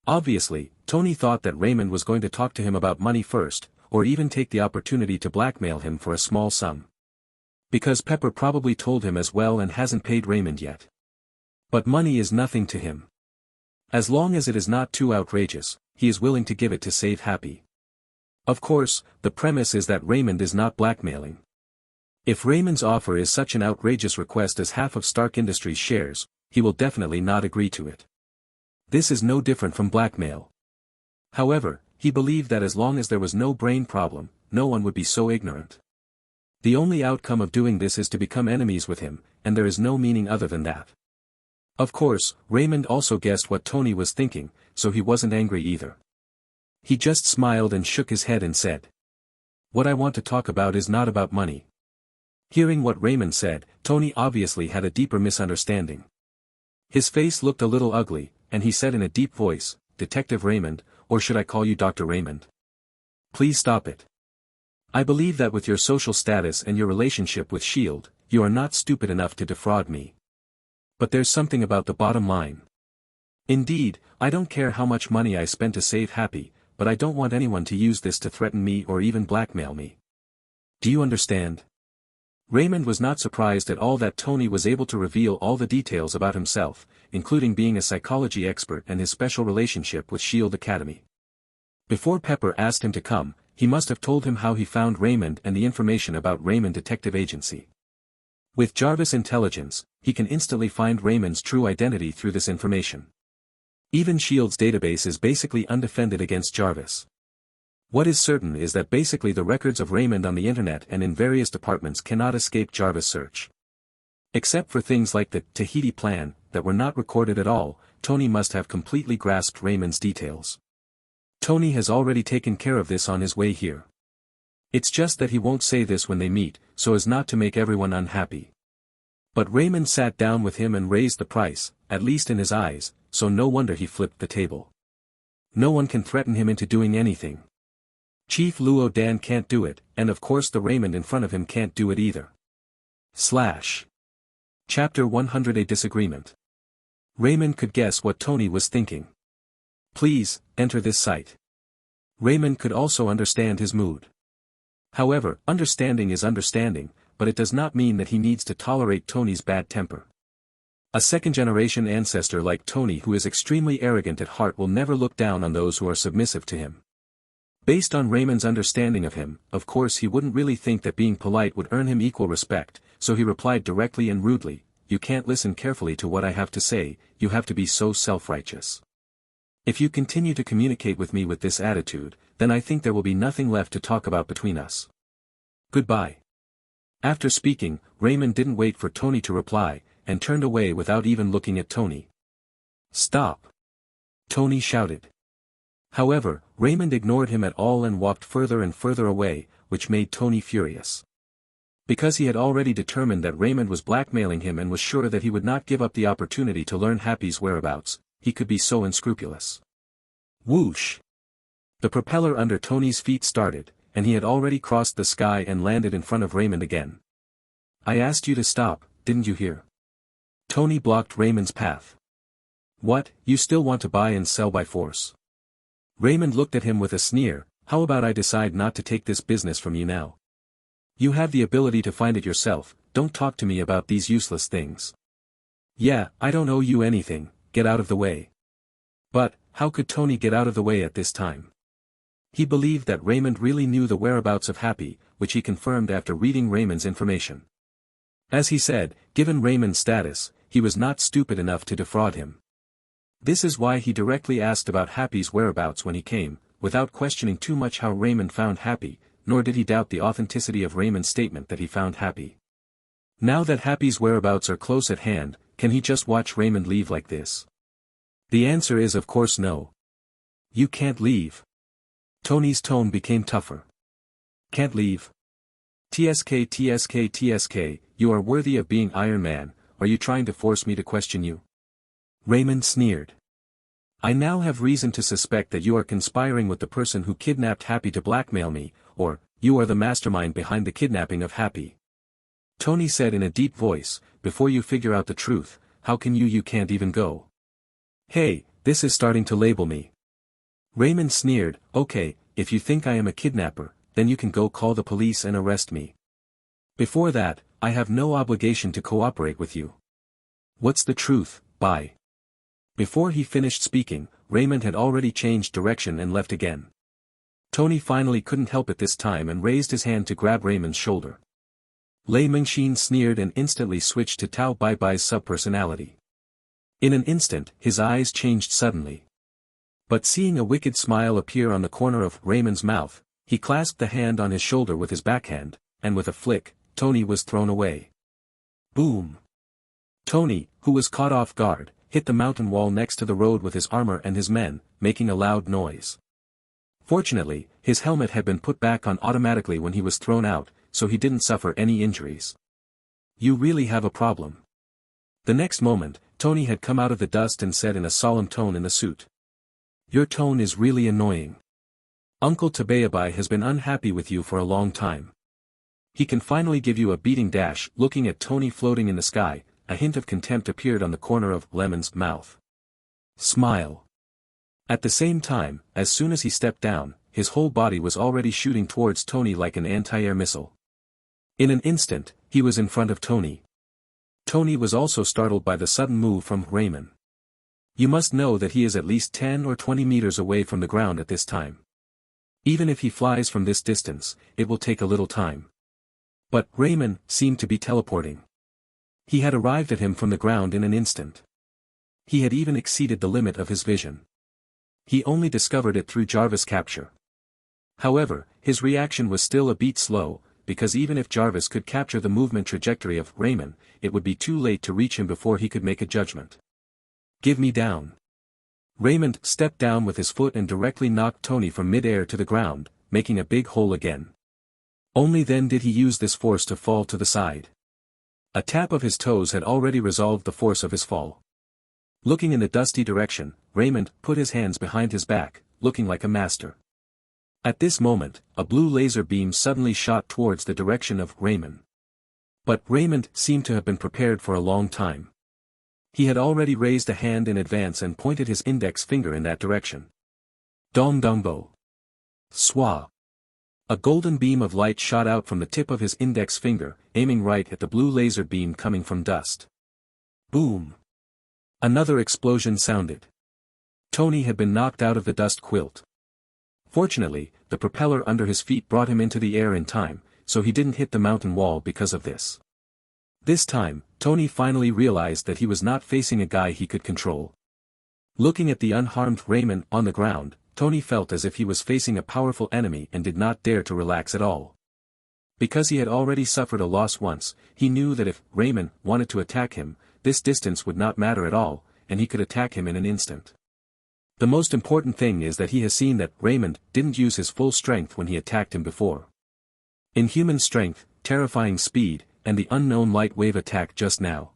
Obviously, Tony thought that Raymond was going to talk to him about money first, or even take the opportunity to blackmail him for a small sum. Because Pepper probably told him as well and hasn't paid Raymond yet. But money is nothing to him. As long as it is not too outrageous, he is willing to give it to save Happy. Of course, the premise is that Raymond is not blackmailing. If Raymond's offer is such an outrageous request as half of Stark Industries' shares, he will definitely not agree to it. This is no different from blackmail. However, he believed that as long as there was no brain problem, no one would be so ignorant. The only outcome of doing this is to become enemies with him, and there is no meaning other than that. Of course, Raymond also guessed what Tony was thinking, so he wasn't angry either. He just smiled and shook his head and said, what I want to talk about is not about money. Hearing what Raymond said, Tony obviously had a deeper misunderstanding. His face looked a little ugly, and he said in a deep voice, Detective Raymond, or should I call you Dr. Raymond? Please stop it. I believe that with your social status and your relationship with S.H.I.E.L.D., you are not stupid enough to defraud me. But there's something about the bottom line. Indeed, I don't care how much money I spend to save Happy, but I don't want anyone to use this to threaten me or even blackmail me. Do you understand? Raymond was not surprised at all that Tony was able to reveal all the details about himself, including being a psychology expert and his special relationship with S.H.I.E.L.D. Academy. Before Pepper asked him to come, he must have told him how he found Raymond and the information about Raymond Detective Agency. With Jarvis intelligence, he can instantly find Raymond's true identity through this information. Even S.H.I.E.L.D.'s database is basically undefended against Jarvis. What is certain is that basically the records of Raymond on the internet and in various departments cannot escape Jarvis' search. Except for things like the Tahiti plan, that were not recorded at all, Tony must have completely grasped Raymond's details. Tony has already taken care of this on his way here. It's just that he won't say this when they meet, so as not to make everyone unhappy. But Raymond sat down with him and raised the price, at least in his eyes, so no wonder he flipped the table. No one can threaten him into doing anything. Chief Luo Dan can't do it, and of course the Raymond in front of him can't do it either. Chapter 100 A Disagreement. Raymond could guess what Tony was thinking. Please, enter this site. Raymond could also understand his mood. However, understanding is understanding, but it does not mean that he needs to tolerate Tony's bad temper. A second-generation ancestor like Tony who is extremely arrogant at heart will never look down on those who are submissive to him. Based on Raymond's understanding of him, of course he wouldn't really think that being polite would earn him equal respect, so he replied directly and rudely, you can't listen carefully to what I have to say, you have to be so self-righteous. If you continue to communicate with me with this attitude, then I think there will be nothing left to talk about between us. Goodbye. After speaking, Raymond didn't wait for Tony to reply, and turned away without even looking at Tony. Stop! Tony shouted. However, Raymond ignored him at all and walked further and further away, which made Tony furious. Because he had already determined that Raymond was blackmailing him and was sure that he would not give up the opportunity to learn Happy's whereabouts, he could be so unscrupulous. Whoosh! The propeller under Tony's feet started, and he had already crossed the sky and landed in front of Raymond again. I asked you to stop, didn't you hear? Tony blocked Raymond's path. What, you still want to buy and sell by force? Raymond looked at him with a sneer. How about I decide not to take this business from you now? You have the ability to find it yourself, don't talk to me about these useless things. Yeah, I don't owe you anything, get out of the way. But, how could Tony get out of the way at this time? He believed that Raymond really knew the whereabouts of Happy, which he confirmed after reading Raymond's information. As he said, given Raymond's status, he was not stupid enough to defraud him. This is why he directly asked about Happy's whereabouts when he came, without questioning too much how Raymond found Happy, nor did he doubt the authenticity of Raymond's statement that he found Happy. Now that Happy's whereabouts are close at hand, can he just watch Raymond leave like this? The answer is of course no. You can't leave. Tony's tone became tougher. Can't leave. TSK, you are worthy of being Iron Man, are you trying to force me to question you? Raymond sneered. I now have reason to suspect that you are conspiring with the person who kidnapped Happy to blackmail me, or, you are the mastermind behind the kidnapping of Happy. Tony said in a deep voice, before you figure out the truth, how can you can't even go? Hey, this is starting to label me. Raymond sneered, okay, if you think I am a kidnapper, then you can go call the police and arrest me. Before that, I have no obligation to cooperate with you. What's the truth, bye. Before he finished speaking, Raymond had already changed direction and left again. Tony finally couldn't help it this time and raised his hand to grab Raymond's shoulder. Lei Mingxin sneered and instantly switched to Tao Baibai's subpersonality. In an instant, his eyes changed suddenly. But seeing a wicked smile appear on the corner of Raymond's mouth, he clasped the hand on his shoulder with his backhand, and with a flick, Tony was thrown away. Boom! Tony, who was caught off guard, hit the mountain wall next to the road with his armor and his men, making a loud noise. Fortunately, his helmet had been put back on automatically when he was thrown out, so he didn't suffer any injuries. You really have a problem. The next moment, Tony had come out of the dust and said in a solemn tone in the suit. Your tone is really annoying. Uncle Tabayabai has been unhappy with you for a long time. He can finally give you a beating dash. Looking at Tony floating in the sky, a hint of contempt appeared on the corner of Lemon's mouth. Smile. At the same time, as soon as he stepped down, his whole body was already shooting towards Tony like an anti-air missile. In an instant, he was in front of Tony. Tony was also startled by the sudden move from Raymond. You must know that he is at least 10 or 20 meters away from the ground at this time. Even if he flies from this distance, it will take a little time. But Raymond seemed to be teleporting. He had arrived at him from the ground in an instant. He had even exceeded the limit of his vision. He only discovered it through Jarvis capture. However, his reaction was still a bit slow, because even if Jarvis could capture the movement trajectory of Raymond, it would be too late to reach him before he could make a judgment. Give me down. Raymond stepped down with his foot and directly knocked Tony from mid-air to the ground, making a big hole again. Only then did he use this force to fall to the side. A tap of his toes had already resolved the force of his fall. Looking in the dusty direction, Raymond put his hands behind his back, looking like a master. At this moment, a blue laser beam suddenly shot towards the direction of Raymond. But Raymond seemed to have been prepared for a long time. He had already raised a hand in advance and pointed his index finger in that direction. Dong Dongbo. Swa. A golden beam of light shot out from the tip of his index finger, aiming right at the blue laser beam coming from dust. Boom. Another explosion sounded. Tony had been knocked out of the dust quilt. Fortunately, the propeller under his feet brought him into the air in time, so he didn't hit the mountain wall because of this. This time, Tony finally realized that he was not facing a guy he could control. Looking at the unharmed Raymond on the ground, Tony felt as if he was facing a powerful enemy and did not dare to relax at all. Because he had already suffered a loss once, he knew that if Raymond wanted to attack him, this distance would not matter at all, and he could attack him in an instant. The most important thing is that he has seen that Raymond didn't use his full strength when he attacked him before. Inhuman strength, terrifying speed, and the unknown light wave attack just now.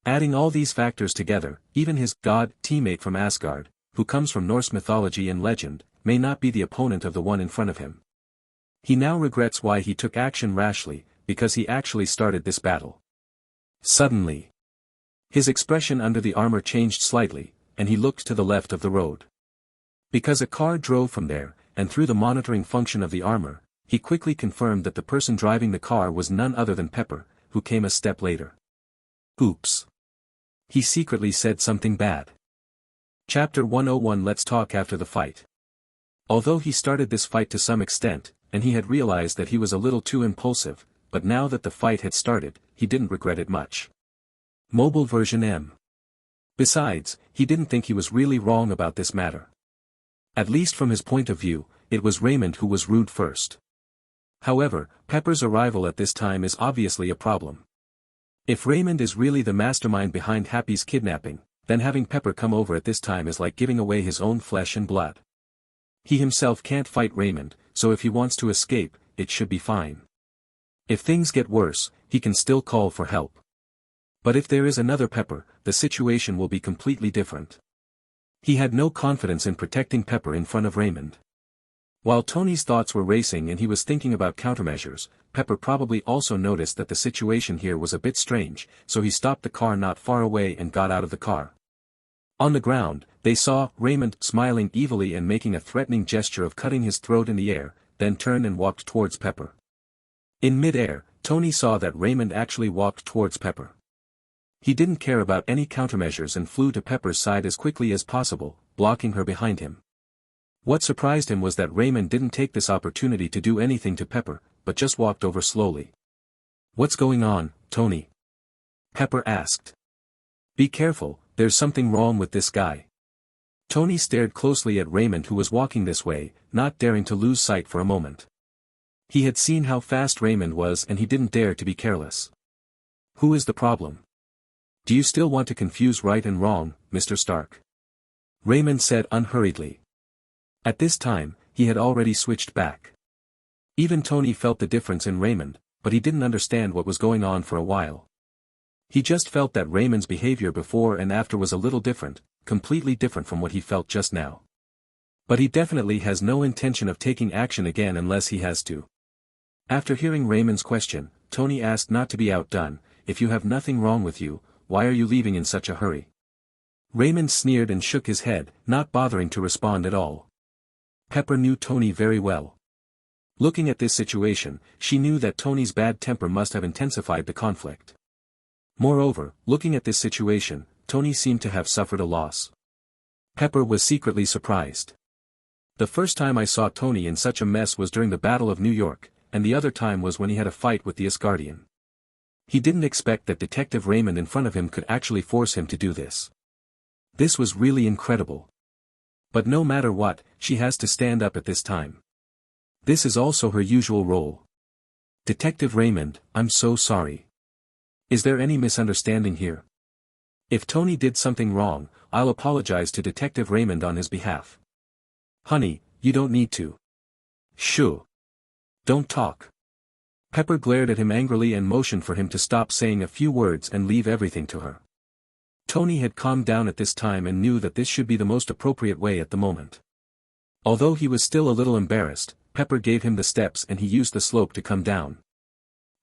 Adding all these factors together, even his god teammate from Asgard, who comes from Norse mythology and legend, may not be the opponent of the one in front of him. He now regrets why he took action rashly, because he actually started this battle. Suddenly, his expression under the armor changed slightly, and he looked to the left of the road. Because a car drove from there, and through the monitoring function of the armor, he quickly confirmed that the person driving the car was none other than Pepper, who came a step later. Oops. He secretly said something bad. Chapter 101. Let's talk after the fight. Although he started this fight to some extent, and he had realized that he was a little too impulsive, but now that the fight had started, he didn't regret it much. Mobile version M. Besides, he didn't think he was really wrong about this matter. At least from his point of view, it was Raymond who was rude first. However, Pepper's arrival at this time is obviously a problem. If Raymond is really the mastermind behind Happy's kidnapping, then having Pepper come over at this time is like giving away his own flesh and blood. He himself can't fight Raymond, so if he wants to escape, it should be fine. If things get worse, he can still call for help. But if there is another Pepper, the situation will be completely different. He had no confidence in protecting Pepper in front of Raymond. While Tony's thoughts were racing and he was thinking about countermeasures, Pepper probably also noticed that the situation here was a bit strange, so he stopped the car not far away and got out of the car. On the ground, they saw Raymond smiling evilly and making a threatening gesture of cutting his throat in the air, then turned and walked towards Pepper. In mid-air, Tony saw that Raymond actually walked towards Pepper. He didn't care about any countermeasures and flew to Pepper's side as quickly as possible, blocking her behind him. What surprised him was that Raymond didn't take this opportunity to do anything to Pepper, but just walked over slowly. "What's going on, Tony?" Pepper asked. "Be careful, there's something wrong with this guy." Tony stared closely at Raymond, who was walking this way, not daring to lose sight for a moment. He had seen how fast Raymond was and he didn't dare to be careless. "Who is the problem? Do you still want to confuse right and wrong, Mr. Stark?" Raymond said unhurriedly. At this time, he had already switched back. Even Tony felt the difference in Raymond, but he didn't understand what was going on for a while. He just felt that Raymond's behavior before and after was a little different, completely different from what he felt just now. But he definitely has no intention of taking action again unless he has to. After hearing Raymond's question, Tony asked not to be outdone, "If you have nothing wrong with you, why are you leaving in such a hurry?" Raymond sneered and shook his head, not bothering to respond at all. Pepper knew Tony very well. Looking at this situation, she knew that Tony's bad temper must have intensified the conflict. Moreover, looking at this situation, Tony seemed to have suffered a loss. Pepper was secretly surprised. The first time I saw Tony in such a mess was during the Battle of New York, and the other time was when he had a fight with the Asgardian. He didn't expect that Detective Raymond in front of him could actually force him to do this. This was really incredible. But no matter what, she has to stand up at this time. This is also her usual role. "Detective Raymond, I'm so sorry. Is there any misunderstanding here? If Tony did something wrong, I'll apologize to Detective Raymond on his behalf." "Honey, you don't need to." "Shoo. Don't talk." Pepper glared at him angrily and motioned for him to stop saying a few words and leave everything to her. Tony had calmed down at this time and knew that this should be the most appropriate way at the moment. Although he was still a little embarrassed, Pepper gave him the steps and he used the slope to come down.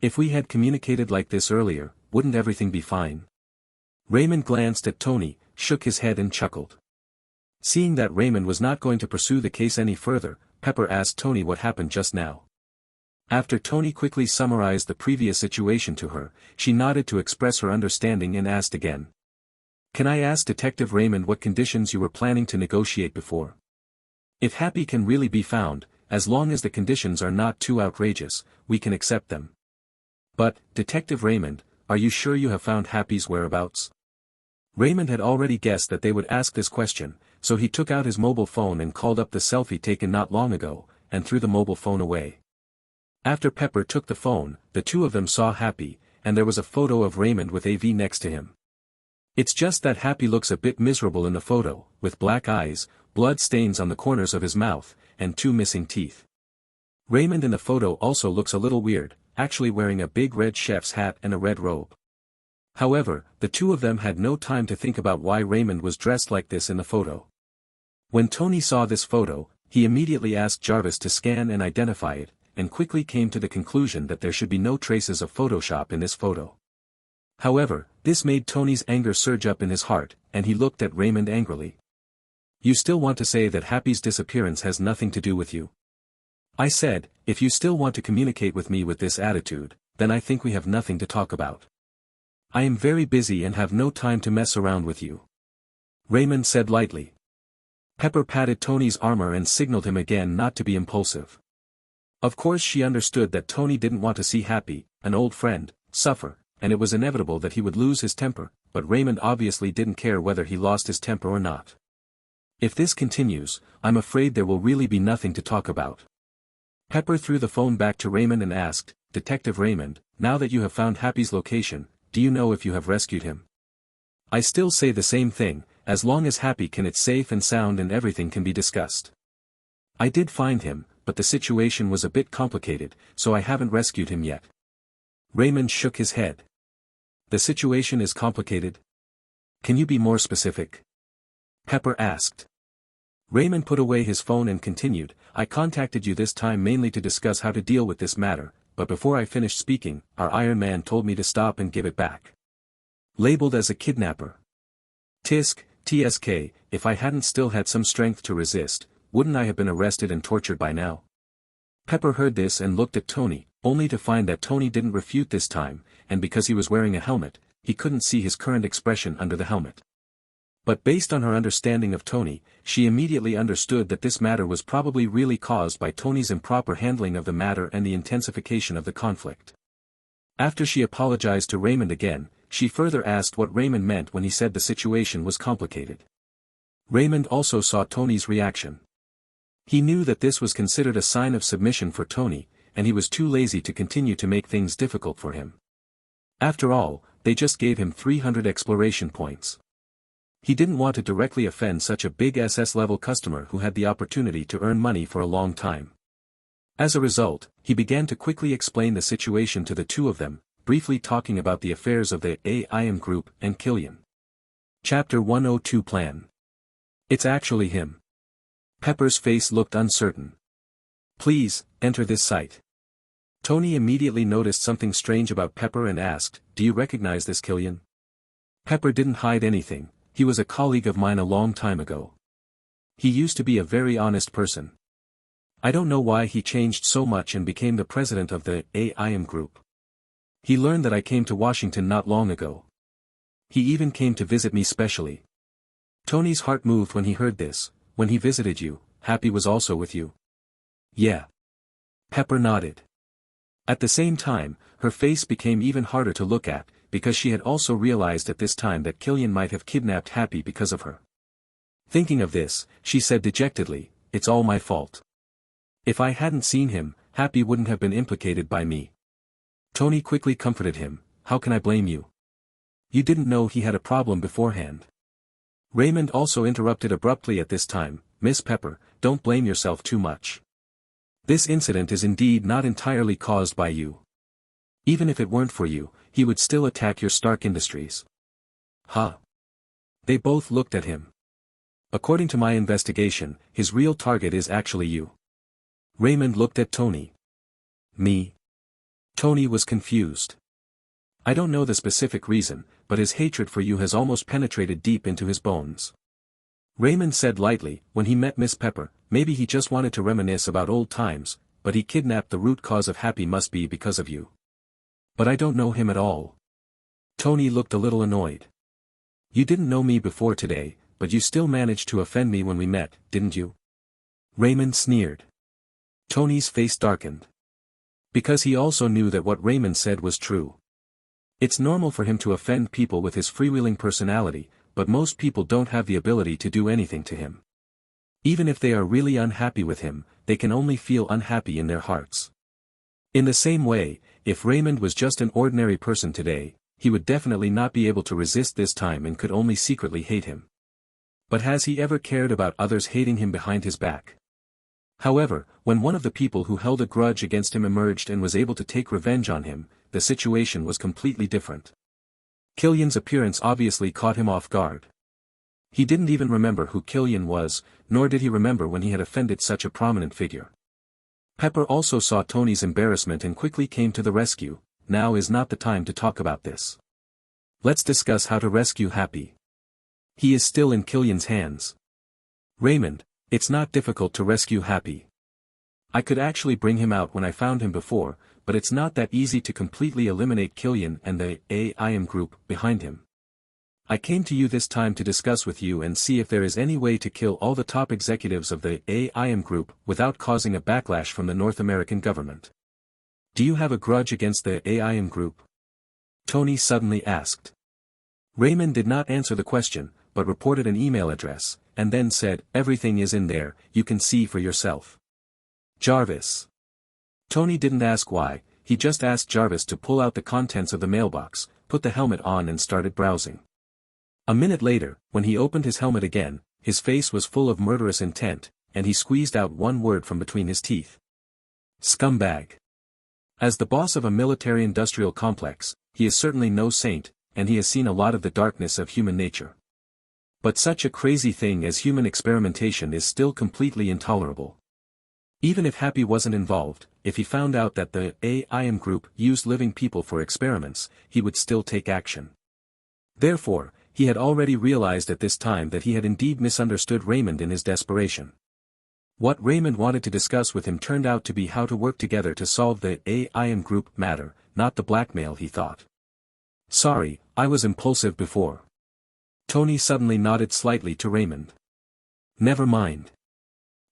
"If we had communicated like this earlier, wouldn't everything be fine?" Raymond glanced at Tony, shook his head and chuckled. Seeing that Raymond was not going to pursue the case any further, Pepper asked Tony what happened just now. After Tony quickly summarized the previous situation to her, she nodded to express her understanding and asked again. "Can I ask Detective Raymond what conditions you were planning to negotiate before? If Happy can really be found, as long as the conditions are not too outrageous, we can accept them. But, Detective Raymond, are you sure you have found Happy's whereabouts?" Raymond had already guessed that they would ask this question, so he took out his mobile phone and called up the selfie taken not long ago, and threw the mobile phone away. After Pepper took the phone, the two of them saw Happy, and there was a photo of Raymond with AV next to him. It's just that Happy looks a bit miserable in the photo, with black eyes, blood stains on the corners of his mouth, and 2 missing teeth. Raymond in the photo also looks a little weird, actually wearing a big red chef's hat and a red robe. However, the two of them had no time to think about why Raymond was dressed like this in the photo. When Tony saw this photo, he immediately asked Jarvis to scan and identify it, and quickly came to the conclusion that there should be no traces of Photoshop in this photo. However, this made Tony's anger surge up in his heart, and he looked at Raymond angrily. You still want to say that Happy's disappearance has nothing to do with you? I said, if you still want to communicate with me with this attitude, then I think we have nothing to talk about. I am very busy and have no time to mess around with you. Raymond said lightly. Pepper patted Tony's armor and signaled him again not to be impulsive. Of course she understood that Tony didn't want to see Happy, an old friend, suffer, and it was inevitable that he would lose his temper, but Raymond obviously didn't care whether he lost his temper or not. If this continues, I'm afraid there will really be nothing to talk about. Pepper threw the phone back to Raymond and asked, Detective Raymond, now that you have found Happy's location, do you know if you have rescued him? I still say the same thing, as long as Happy can it's safe and sound and everything can be discussed. I did find him, but the situation was a bit complicated, so I haven't rescued him yet. Raymond shook his head. The situation is complicated? Can you be more specific? Pepper asked. Raymond put away his phone and continued, I contacted you this time mainly to discuss how to deal with this matter, but before I finished speaking, our Iron Man told me to stop and give it back. Labeled as a kidnapper. TSK, if I hadn't still had some strength to resist, wouldn't I have been arrested and tortured by now? Pepper heard this and looked at Tony, only to find that Tony didn't refute this time, and because he was wearing a helmet, he couldn't see his current expression under the helmet. But based on her understanding of Tony, she immediately understood that this matter was probably really caused by Tony's improper handling of the matter and the intensification of the conflict. After she apologized to Raymond again, she further asked what Raymond meant when he said the situation was complicated. Raymond also saw Tony's reaction. He knew that this was considered a sign of submission for Tony, and he was too lazy to continue to make things difficult for him. After all, they just gave him 300 exploration points. He didn't want to directly offend such a big SS-level customer who had the opportunity to earn money for a long time. As a result, he began to quickly explain the situation to the two of them, briefly talking about the affairs of the AIM group and Killian. Chapter 102 Plan. It's actually him. Pepper's face looked uncertain. Please, enter this site. Tony immediately noticed something strange about Pepper and asked, do you recognize this Killian? Pepper didn't hide anything. He was a colleague of mine a long time ago. He used to be a very honest person. I don't know why he changed so much and became the president of the AIM group. He learned that I came to Washington not long ago. He even came to visit me specially. Tony's heart moved when he heard this. When he visited you, Happy was also with you. Yeah. Pepper nodded. At the same time, her face became even harder to look at, because she had also realized at this time that Killian might have kidnapped Happy because of her. Thinking of this, she said dejectedly, it's all my fault. If I hadn't seen him, Happy wouldn't have been implicated by me. Tony quickly comforted him, how can I blame you? You didn't know he had a problem beforehand. Raymond also interrupted abruptly at this time, Miss Pepper, don't blame yourself too much. This incident is indeed not entirely caused by you. Even if it weren't for you, he would still attack your Stark Industries. Huh? They both looked at him. According to my investigation, his real target is actually you. Raymond looked at Tony. Me? Tony was confused. I don't know the specific reason, but his hatred for you has almost penetrated deep into his bones. Raymond said lightly, when he met Miss Pepper, maybe he just wanted to reminisce about old times, but he kidnapped the root cause of Happy must be because of you. But I don't know him at all. Tony looked a little annoyed. You didn't know me before today, but you still managed to offend me when we met, didn't you? Raymond sneered. Tony's face darkened. Because he also knew that what Raymond said was true. It's normal for him to offend people with his freewheeling personality, but most people don't have the ability to do anything to him. Even if they are really unhappy with him, they can only feel unhappy in their hearts. In the same way, if Raymond was just an ordinary person today, he would definitely not be able to resist this time and could only secretly hate him. But has he ever cared about others hating him behind his back? However, when one of the people who held a grudge against him emerged and was able to take revenge on him, the situation was completely different. Killian's appearance obviously caught him off guard. He didn't even remember who Killian was, nor did he remember when he had offended such a prominent figure. Pepper also saw Tony's embarrassment and quickly came to the rescue. Now is not the time to talk about this. Let's discuss how to rescue Happy. He is still in Killian's hands. Raymond, it's not difficult to rescue Happy. I could actually bring him out when I found him before, but it's not that easy to completely eliminate Killian and the AIM group behind him. I came to you this time to discuss with you and see if there is any way to kill all the top executives of the AIM group without causing a backlash from the North American government. Do you have a grudge against the AIM group? Tony suddenly asked. Raymond did not answer the question, but reported an email address, and then said, "Everything is in there, you can see for yourself." Jarvis. Tony didn't ask why, he just asked Jarvis to pull out the contents of the mailbox, put the helmet on and started browsing. A minute later, when he opened his helmet again, his face was full of murderous intent, and he squeezed out one word from between his teeth. Scumbag. As the boss of a military-industrial complex, he is certainly no saint, and he has seen a lot of the darkness of human nature. But such a crazy thing as human experimentation is still completely intolerable. Even if Happy wasn't involved, if he found out that the AIM group used living people for experiments, he would still take action. Therefore, he had already realized at this time that he had indeed misunderstood Raymond in his desperation. What Raymond wanted to discuss with him turned out to be how to work together to solve the AIM group matter, not the blackmail he thought. Sorry, I was impulsive before. Tony suddenly nodded slightly to Raymond. Never mind.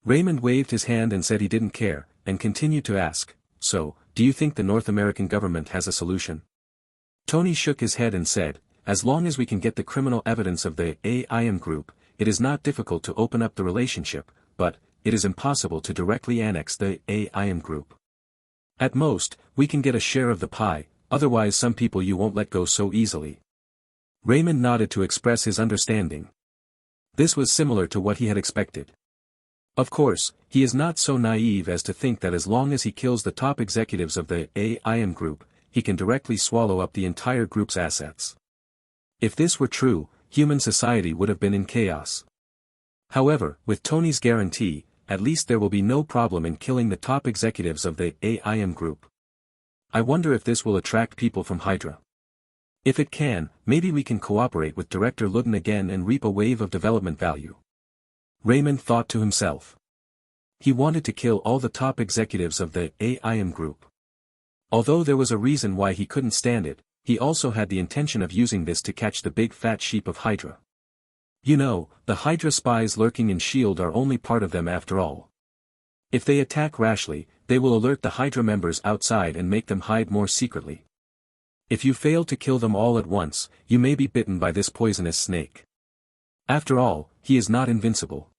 Raymond waved his hand and said he didn't care, and continued to ask, "So, do you think the North American government has a solution?" Tony shook his head and said, "As long as we can get the criminal evidence of the AIM group, it is not difficult to open up the relationship, but it is impossible to directly annex the AIM group. At most, we can get a share of the pie, otherwise some people you won't let go so easily." Raymond nodded to express his understanding. This was similar to what he had expected. Of course, he is not so naive as to think that as long as he kills the top executives of the AIM group, he can directly swallow up the entire group's assets. If this were true, human society would have been in chaos. However, with Tony's guarantee, at least there will be no problem in killing the top executives of the AIM group. I wonder if this will attract people from Hydra. If it can, maybe we can cooperate with Director Ludden again and reap a wave of development value. Raymond thought to himself. He wanted to kill all the top executives of the AIM group. Although there was a reason why he couldn't stand it, he also had the intention of using this to catch the big fat sheep of Hydra. You know, the Hydra spies lurking in S.H.I.E.L.D. are only part of them after all. If they attack rashly, they will alert the Hydra members outside and make them hide more secretly. If you fail to kill them all at once, you may be bitten by this poisonous snake. After all, he is not invincible.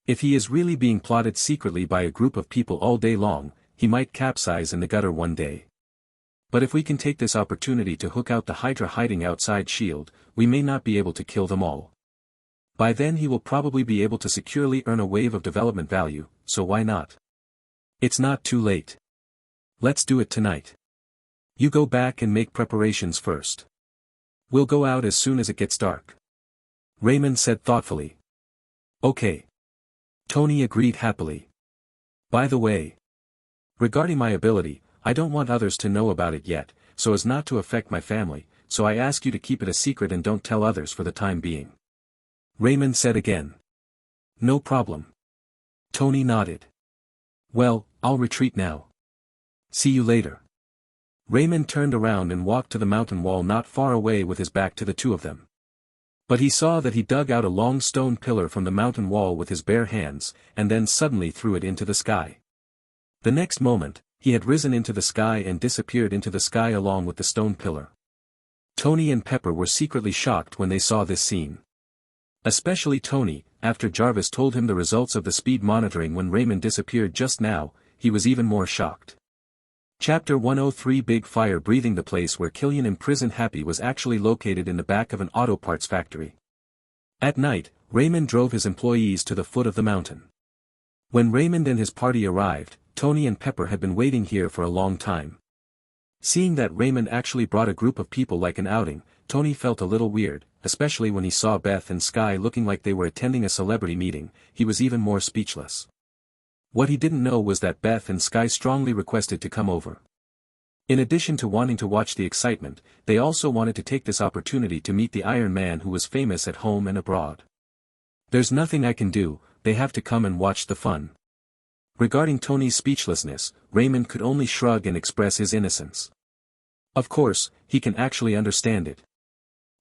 If he is really being plotted secretly by a group of people all day long, he might capsize in the gutter one day. But if we can take this opportunity to hook out the Hydra hiding outside S.H.I.E.L.D., we may not be able to kill them all. By then he will probably be able to securely earn a wave of development value, so why not? It's not too late. Let's do it tonight. You go back and make preparations first. We'll go out as soon as it gets dark. Raymond said thoughtfully. Okay. Tony agreed happily. By the way, regarding my ability, I don't want others to know about it yet, so as not to affect my family, so I ask you to keep it a secret and don't tell others for the time being. Raymond said again. No problem. Tony nodded. Well, I'll retreat now. See you later. Raymond turned around and walked to the mountain wall not far away with his back to the two of them. But he saw that he dug out a long stone pillar from the mountain wall with his bare hands, and then suddenly threw it into the sky. The next moment, he had risen into the sky and disappeared into the sky along with the stone pillar. Tony and Pepper were secretly shocked when they saw this scene. Especially Tony, after Jarvis told him the results of the speed monitoring when Raymond disappeared just now, he was even more shocked. Chapter 103 Big Fire Breathing. The place where Killian imprisoned Happy was actually located in the back of an auto parts factory. At night, Raymond drove his employees to the foot of the mountain. When Raymond and his party arrived, Tony and Pepper had been waiting here for a long time. Seeing that Raymond actually brought a group of people like an outing, Tony felt a little weird, especially when he saw Beth and Sky looking like they were attending a celebrity meeting. He was even more speechless. What he didn't know was that Beth and Sky strongly requested to come over. In addition to wanting to watch the excitement, they also wanted to take this opportunity to meet the Iron Man who was famous at home and abroad. There's nothing I can do, they have to come and watch the fun. Regarding Tony's speechlessness, Raymond could only shrug and express his innocence. Of course, he can actually understand it.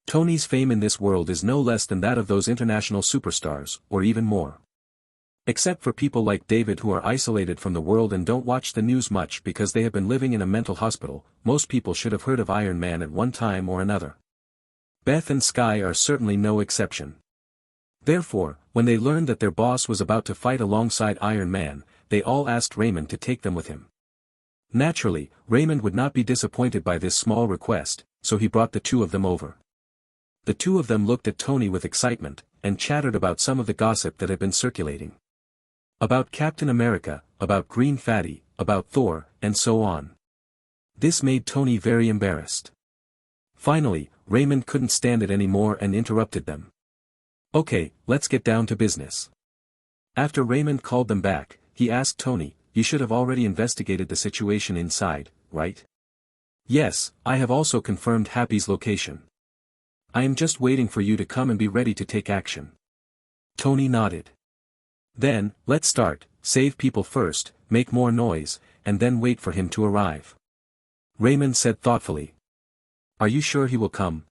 Tony's fame in this world is no less than that of those international superstars, or even more. Except for people like David who are isolated from the world and don't watch the news much because they have been living in a mental hospital, most people should have heard of Iron Man at one time or another. Beth and Sky are certainly no exception. Therefore, when they learned that their boss was about to fight alongside Iron Man, they all asked Raymond to take them with him. Naturally, Raymond would not be disappointed by this small request, so he brought the two of them over. The two of them looked at Tony with excitement, and chattered about some of the gossip that had been circulating. About Captain America, about Green Fatty, about Thor, and so on. This made Tony very embarrassed. Finally, Raymond couldn't stand it anymore and interrupted them. Okay, let's get down to business. After Raymond called them back, he asked Tony, you should have already investigated the situation inside, right? Yes, I have also confirmed Happy's location. I am just waiting for you to come and be ready to take action. Tony nodded. Then, let's start, save people first, make more noise, and then wait for him to arrive. Raymond said thoughtfully. Are you sure he will come?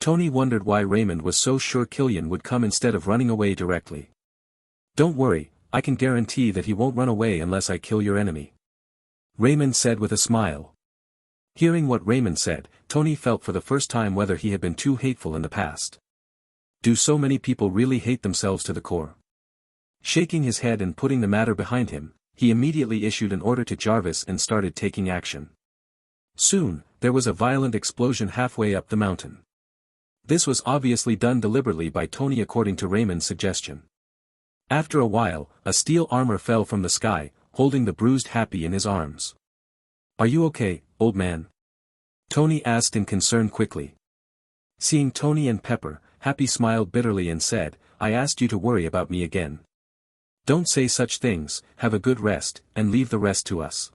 Tony wondered why Raymond was so sure Killian would come instead of running away directly. Don't worry, I can guarantee that he won't run away unless I kill your enemy. Raymond said with a smile. Hearing what Raymond said, Tony felt for the first time whether he had been too hateful in the past. Do so many people really hate themselves to the core? Shaking his head and putting the matter behind him, he immediately issued an order to Jarvis and started taking action. Soon, there was a violent explosion halfway up the mountain. This was obviously done deliberately by Tony according to Raymond's suggestion. After a while, a steel armor fell from the sky, holding the bruised Happy in his arms. Are you okay, old man? Tony asked in concern quickly. Seeing Tony and Pepper, Happy smiled bitterly and said, I asked you to worry about me again. Don't say such things, have a good rest, and leave the rest to us.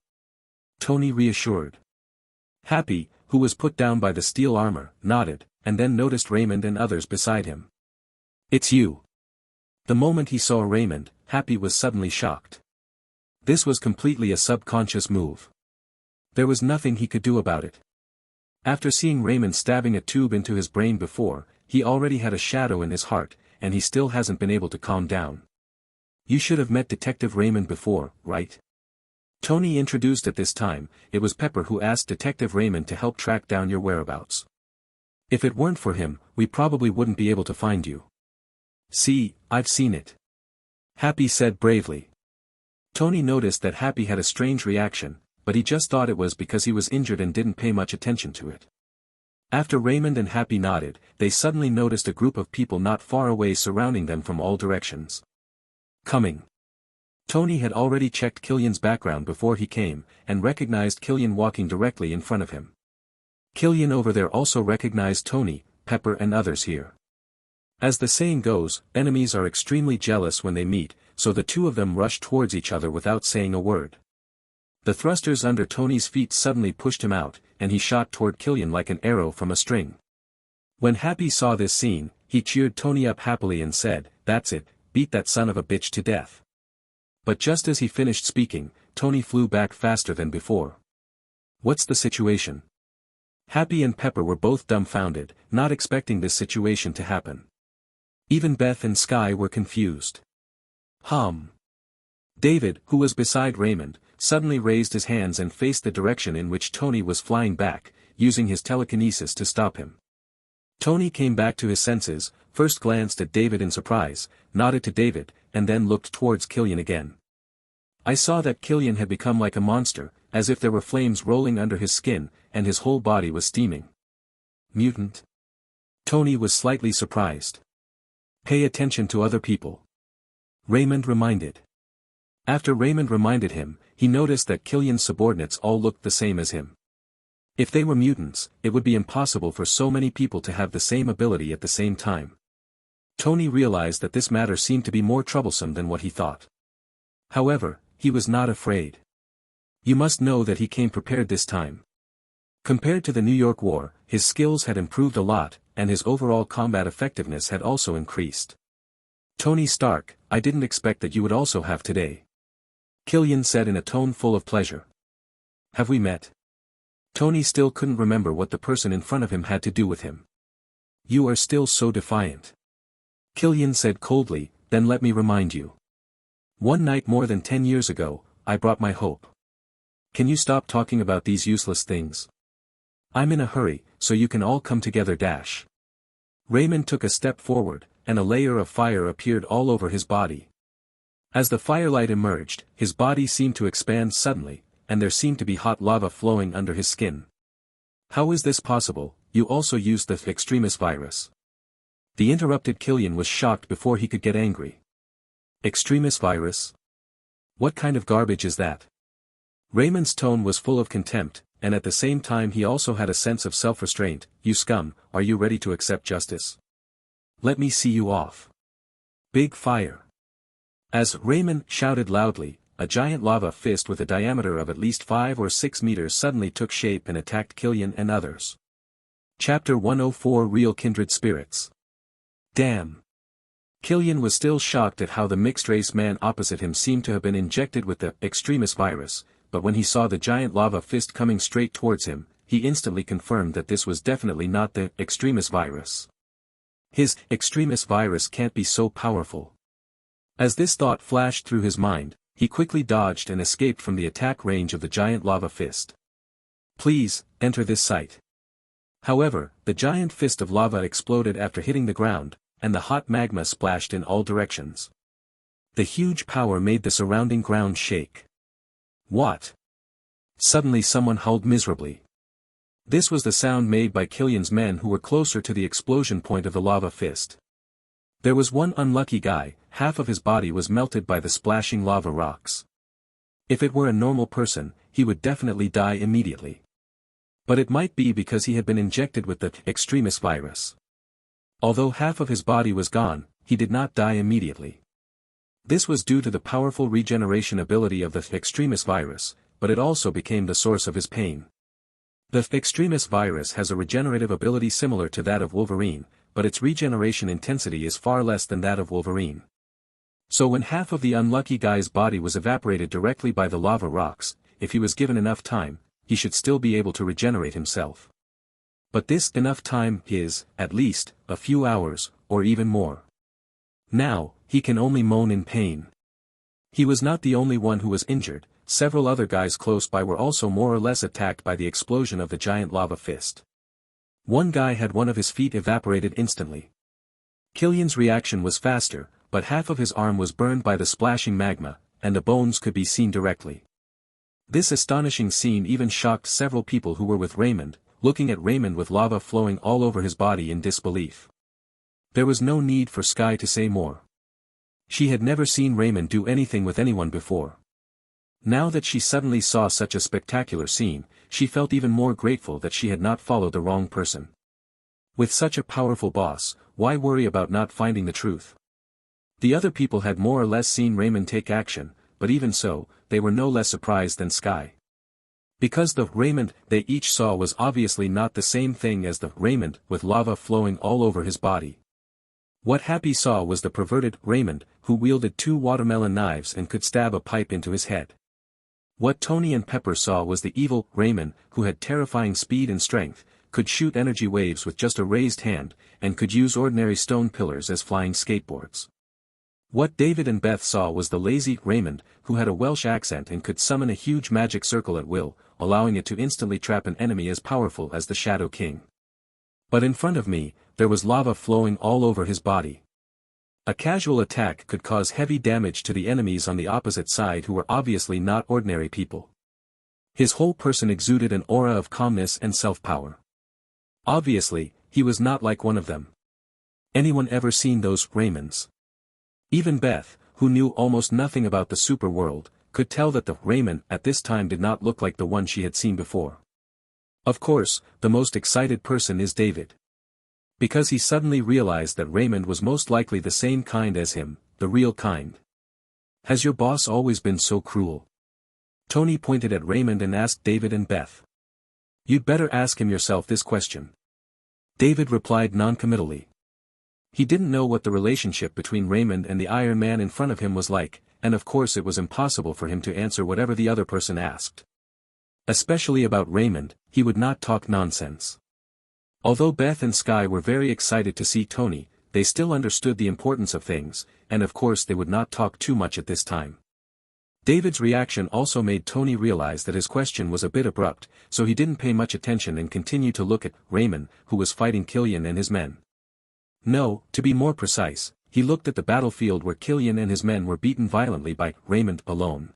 Tony reassured. Happy, who was put down by the steel armor, nodded, and then noticed Raymond and others beside him. It's you. The moment he saw Raymond, Happy was suddenly shocked. This was completely a subconscious move. There was nothing he could do about it. After seeing Raymond stabbing a tube into his brain before, he already had a shadow in his heart, and he still hasn't been able to calm down. You should have met Detective Raymond before, right? Tony introduced at this time, it was Pepper who asked Detective Raymond to help track down your whereabouts. If it weren't for him, we probably wouldn't be able to find you. See, I've seen it. Happy said bravely. Tony noticed that Happy had a strange reaction, but he just thought it was because he was injured and didn't pay much attention to it. After Raymond and Happy nodded, they suddenly noticed a group of people not far away surrounding them from all directions. Coming. Tony had already checked Killian's background before he came, and recognized Killian walking directly in front of him. Killian over there also recognized Tony, Pepper and others here. As the saying goes, enemies are extremely jealous when they meet, so the two of them rushed towards each other without saying a word. The thrusters under Tony's feet suddenly pushed him out, and he shot toward Killian like an arrow from a string. When Happy saw this scene, he cheered Tony up happily and said, That's it, beat that son of a bitch to death. But just as he finished speaking, Tony flew back faster than before. What's the situation? Happy and Pepper were both dumbfounded, not expecting this situation to happen. Even Beth and Sky were confused. David, who was beside Raymond, suddenly raised his hands and faced the direction in which Tony was flying back, using his telekinesis to stop him. Tony came back to his senses, first glanced at David in surprise, nodded to David, and then looked towards Killian again. I saw that Killian had become like a monster, as if there were flames rolling under his skin, and his whole body was steaming. Mutant? Tony was slightly surprised. Pay attention to other people. Raymond reminded. After Raymond reminded him, he noticed that Killian's subordinates all looked the same as him. If they were mutants, it would be impossible for so many people to have the same ability at the same time. Tony realized that this matter seemed to be more troublesome than what he thought. However, he was not afraid. You must know that he came prepared this time. Compared to the New York War, his skills had improved a lot, and his overall combat effectiveness had also increased. Tony Stark, I didn't expect that you would also have today. Killian said in a tone full of pleasure. Have we met? Tony still couldn't remember what the person in front of him had to do with him. You are still so defiant. Killian said coldly, then let me remind you. One night more than 10 years ago, I brought my hope. Can you stop talking about these useless things? I'm in a hurry, so you can all come together. Raymond took a step forward, and a layer of fire appeared all over his body. As the firelight emerged, his body seemed to expand suddenly, and there seemed to be hot lava flowing under his skin. How is this possible? You also used the extremis virus. The interrupted Killian was shocked before he could get angry. Extremis virus? What kind of garbage is that? Raymond's tone was full of contempt, and at the same time he also had a sense of self-restraint. You scum, are you ready to accept justice? Let me see you off. Big fire. As Raymond shouted loudly, a giant lava fist with a diameter of at least 5 or 6 meters suddenly took shape and attacked Killian and others. Chapter 104 Real Kindred Spirits. Damn. Killian was still shocked at how the mixed-race man opposite him seemed to have been injected with the extremis virus, but when he saw the giant lava fist coming straight towards him, he instantly confirmed that this was definitely not the extremis virus. His extremis virus can't be so powerful. As this thought flashed through his mind, he quickly dodged and escaped from the attack range of the giant lava fist. Please, enter this site. However, the giant fist of lava exploded after hitting the ground, and the hot magma splashed in all directions. The huge power made the surrounding ground shake. What? Suddenly someone howled miserably. This was the sound made by Killian's men who were closer to the explosion point of the lava fist. There was one unlucky guy, half of his body was melted by the splashing lava rocks. If it were a normal person, he would definitely die immediately. But it might be because he had been injected with the extremis virus. Although half of his body was gone, he did not die immediately. This was due to the powerful regeneration ability of the extremis virus, but it also became the source of his pain. The extremis virus has a regenerative ability similar to that of Wolverine, but its regeneration intensity is far less than that of Wolverine. So when half of the unlucky guy's body was evaporated directly by the lava rocks, if he was given enough time, he should still be able to regenerate himself. But this enough time is, at least, a few hours, or even more. Now, he can only moan in pain. He was not the only one who was injured, several other guys close by were also more or less attacked by the explosion of the giant lava fist. One guy had one of his feet evaporated instantly. Killian's reaction was faster, but half of his arm was burned by the splashing magma, and the bones could be seen directly. This astonishing scene even shocked several people who were with Raymond, looking at Raymond with lava flowing all over his body in disbelief. There was no need for Skye to say more. She had never seen Raymond do anything with anyone before. Now that she suddenly saw such a spectacular scene, she felt even more grateful that she had not followed the wrong person. With such a powerful boss, why worry about not finding the truth? The other people had more or less seen Raymond take action, but even so, they were no less surprised than Skye. Because the Raymond they each saw was obviously not the same thing as the Raymond with lava flowing all over his body. What Happy saw was the perverted Raymond, who wielded 2 watermelon knives and could stab a pipe into his head. What Tony and Pepper saw was the evil Raymond, who had terrifying speed and strength, could shoot energy waves with just a raised hand, and could use ordinary stone pillars as flying skateboards. What David and Beth saw was the lazy Raymond, who had a Welsh accent and could summon a huge magic circle at will, allowing it to instantly trap an enemy as powerful as the Shadow King. But in front of me, there was lava flowing all over his body. A casual attack could cause heavy damage to the enemies on the opposite side who were obviously not ordinary people. His whole person exuded an aura of calmness and self-power. Obviously, he was not like one of them. Anyone ever seen those Raymonds? Even Beth, who knew almost nothing about the super world, could tell that the Raymond at this time did not look like the one she had seen before. Of course, the most excited person is David. Because he suddenly realized that Raymond was most likely the same kind as him, the real kind. Has your boss always been so cruel? Tony pointed at Raymond and asked David and Beth. You'd better ask him yourself this question. David replied noncommittally. He didn't know what the relationship between Raymond and the Iron Man in front of him was like, and of course it was impossible for him to answer whatever the other person asked. Especially about Raymond, he would not talk nonsense. Although Beth and Sky were very excited to see Tony, they still understood the importance of things, and of course they would not talk too much at this time. David's reaction also made Tony realize that his question was a bit abrupt, so he didn't pay much attention and continued to look at Raymond, who was fighting Killian and his men. No, to be more precise, he looked at the battlefield where Killian and his men were beaten violently by Raymond alone.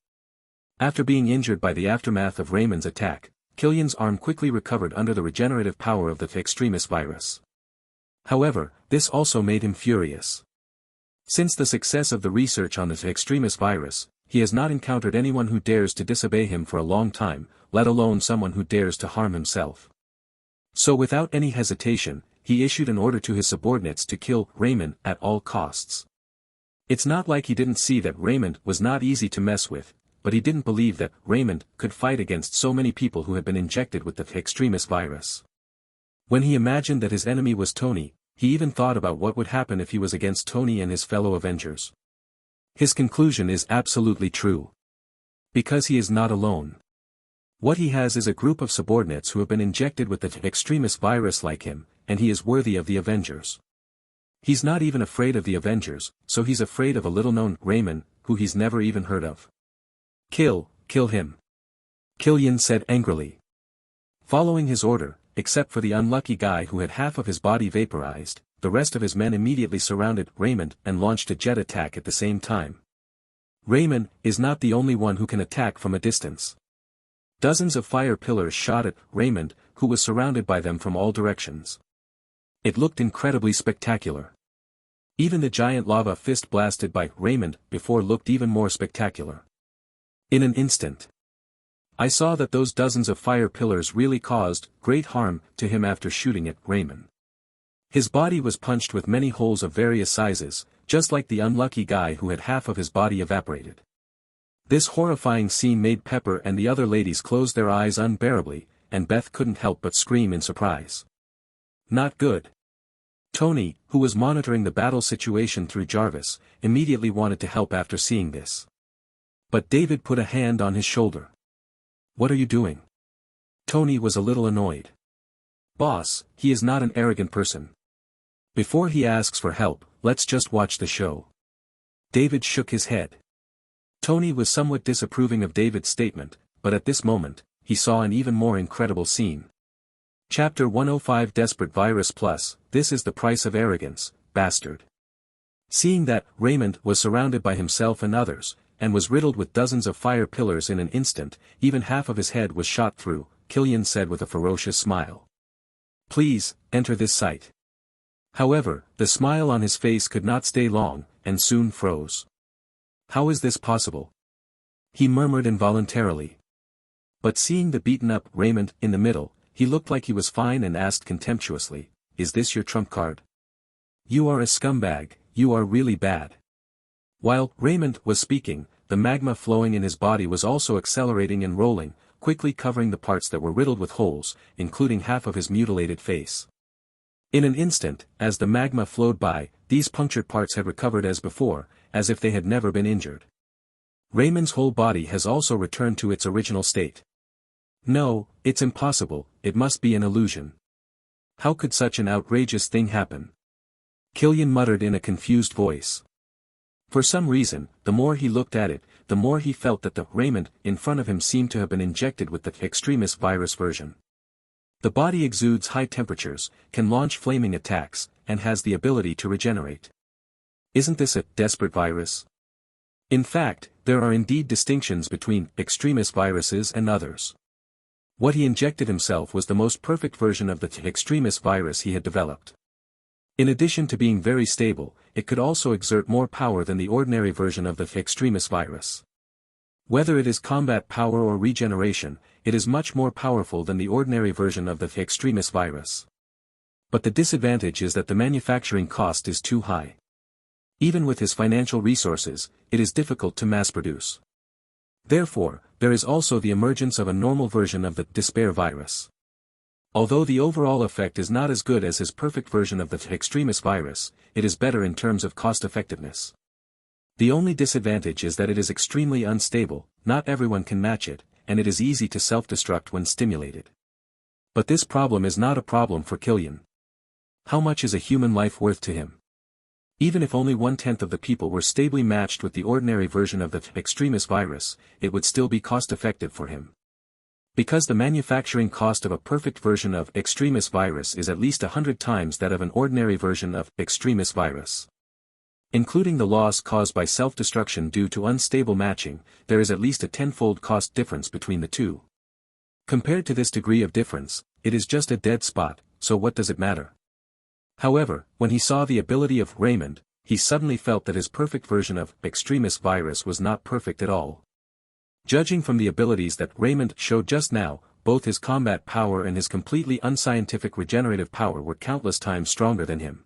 After being injured by the aftermath of Raymond's attack, Killian's arm quickly recovered under the regenerative power of the extremis virus. However, this also made him furious. Since the success of the research on the extremis virus, he has not encountered anyone who dares to disobey him for a long time, let alone someone who dares to harm himself. So without any hesitation, he issued an order to his subordinates to kill Raymond at all costs. It's not like he didn't see that Raymond was not easy to mess with, but he didn't believe that Raymond could fight against so many people who had been injected with the extremis virus. When he imagined that his enemy was Tony, he even thought about what would happen if he was against Tony and his fellow Avengers. His conclusion is absolutely true. Because he is not alone. What he has is a group of subordinates who have been injected with the extremis virus like him, and he is worthy of the Avengers. He's not even afraid of the Avengers, so he's afraid of a little-known Raymond, who he's never even heard of. Kill him. Killian said angrily. Following his order, except for the unlucky guy who had half of his body vaporized, the rest of his men immediately surrounded Raymond and launched a jet attack at the same time. Raymond is not the only one who can attack from a distance. Dozens of fire pillars shot at Raymond, who was surrounded by them from all directions. It looked incredibly spectacular. Even the giant lava fist blasted by Raymond before looked even more spectacular. In an instant, I saw that those dozens of fire pillars really caused great harm to him after shooting at Raymond. His body was punched with many holes of various sizes, just like the unlucky guy who had half of his body evaporated. This horrifying scene made Pepper and the other ladies close their eyes unbearably, and Beth couldn't help but scream in surprise. Not good. Tony, who was monitoring the battle situation through Jarvis, immediately wanted to help after seeing this. But David put a hand on his shoulder. What are you doing? Tony was a little annoyed. Boss, he is not an arrogant person. Before he asks for help, let's just watch the show. David shook his head. Tony was somewhat disapproving of David's statement, but at this moment, he saw an even more incredible scene. Chapter 105 Desperate Virus Plus, This is the Price of Arrogance, Bastard. Seeing that Raymond was surrounded by himself and others, and was riddled with dozens of fire pillars in an instant, even half of his head was shot through, Killian said with a ferocious smile. Please, enter this site. However, the smile on his face could not stay long, and soon froze. How is this possible? He murmured involuntarily. But seeing the beaten-up Raymond in the middle, he looked like he was fine and asked contemptuously, Is this your trump card? You are a scumbag, you are really bad. While Raymond was speaking, the magma flowing in his body was also accelerating and rolling, quickly covering the parts that were riddled with holes, including half of his mutilated face. In an instant, as the magma flowed by, these punctured parts had recovered as before, as if they had never been injured. Raymond's whole body has also returned to its original state. No, it's impossible, it must be an illusion. How could such an outrageous thing happen? Killian muttered in a confused voice. For some reason, the more he looked at it, the more he felt that the Raymond in front of him seemed to have been injected with the extremis virus version. The body exudes high temperatures, can launch flaming attacks, and has the ability to regenerate. Isn't this a desperate virus? In fact, there are indeed distinctions between extremis viruses and others. What he injected himself was the most perfect version of the extremis virus he had developed. In addition to being very stable, it could also exert more power than the ordinary version of the extremis virus. Whether it is combat power or regeneration, it is much more powerful than the ordinary version of the extremis virus. But the disadvantage is that the manufacturing cost is too high. Even with his financial resources, it is difficult to mass produce. Therefore, there is also the emergence of a normal version of the despair virus. Although the overall effect is not as good as his perfect version of the extremis virus, it is better in terms of cost effectiveness. The only disadvantage is that it is extremely unstable, not everyone can match it, and it is easy to self-destruct when stimulated. But this problem is not a problem for Killian. How much is a human life worth to him? Even if only 1/10 of the people were stably matched with the ordinary version of the extremis virus, it would still be cost-effective for him. Because the manufacturing cost of a perfect version of extremis virus is at least 100 times that of an ordinary version of extremis virus. Including the loss caused by self-destruction due to unstable matching, there is at least a 10-fold cost difference between the two. Compared to this degree of difference, it is just a dead spot, so what does it matter? However, when he saw the ability of Raymond, he suddenly felt that his perfect version of extremis virus was not perfect at all. Judging from the abilities that Raymond showed just now, both his combat power and his completely unscientific regenerative power were countless times stronger than him.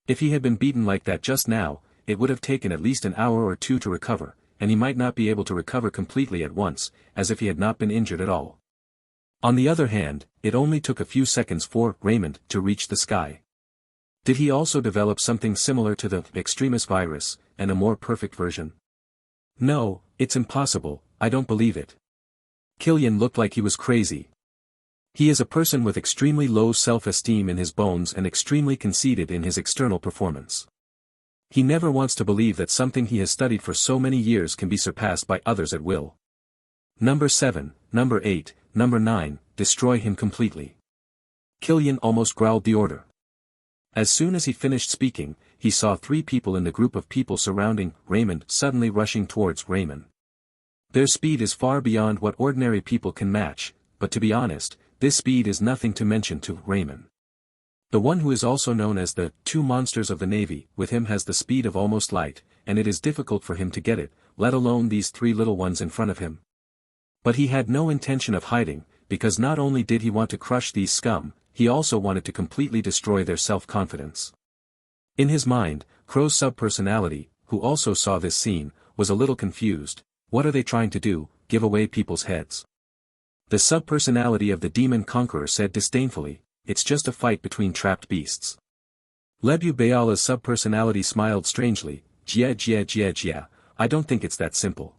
If he had been beaten like that just now, it would have taken at least an hour or two to recover, and he might not be able to recover completely at once, as if he had not been injured at all. On the other hand, it only took a few seconds for Raymond to reach the sky. Did he also develop something similar to the extremis virus, and a more perfect version? No, it's impossible, I don't believe it. Killian looked like he was crazy. He is a person with extremely low self-esteem in his bones and extremely conceited in his external performance. He never wants to believe that something he has studied for so many years can be surpassed by others at will. Number 7, Number 8, Number 9, destroy him completely. Killian almost growled the order. As soon as he finished speaking, he saw 3 people in the group of people surrounding Raymond suddenly rushing towards Raymond. Their speed is far beyond what ordinary people can match, but to be honest, this speed is nothing to mention to Raymond. The one who is also known as the 2 monsters of the Navy, with him has the speed of almost light, and it is difficult for him to get it, let alone these 3 little ones in front of him. But he had no intention of hiding, because not only did he want to crush these scum, he also wanted to completely destroy their self-confidence. In his mind, Crow's subpersonality, who also saw this scene, was a little confused. What are they trying to do, give away people's heads? The subpersonality of the demon conqueror said disdainfully, it's just a fight between trapped beasts. Lebu Bayala's subpersonality smiled strangely, yeah, I don't think it's that simple.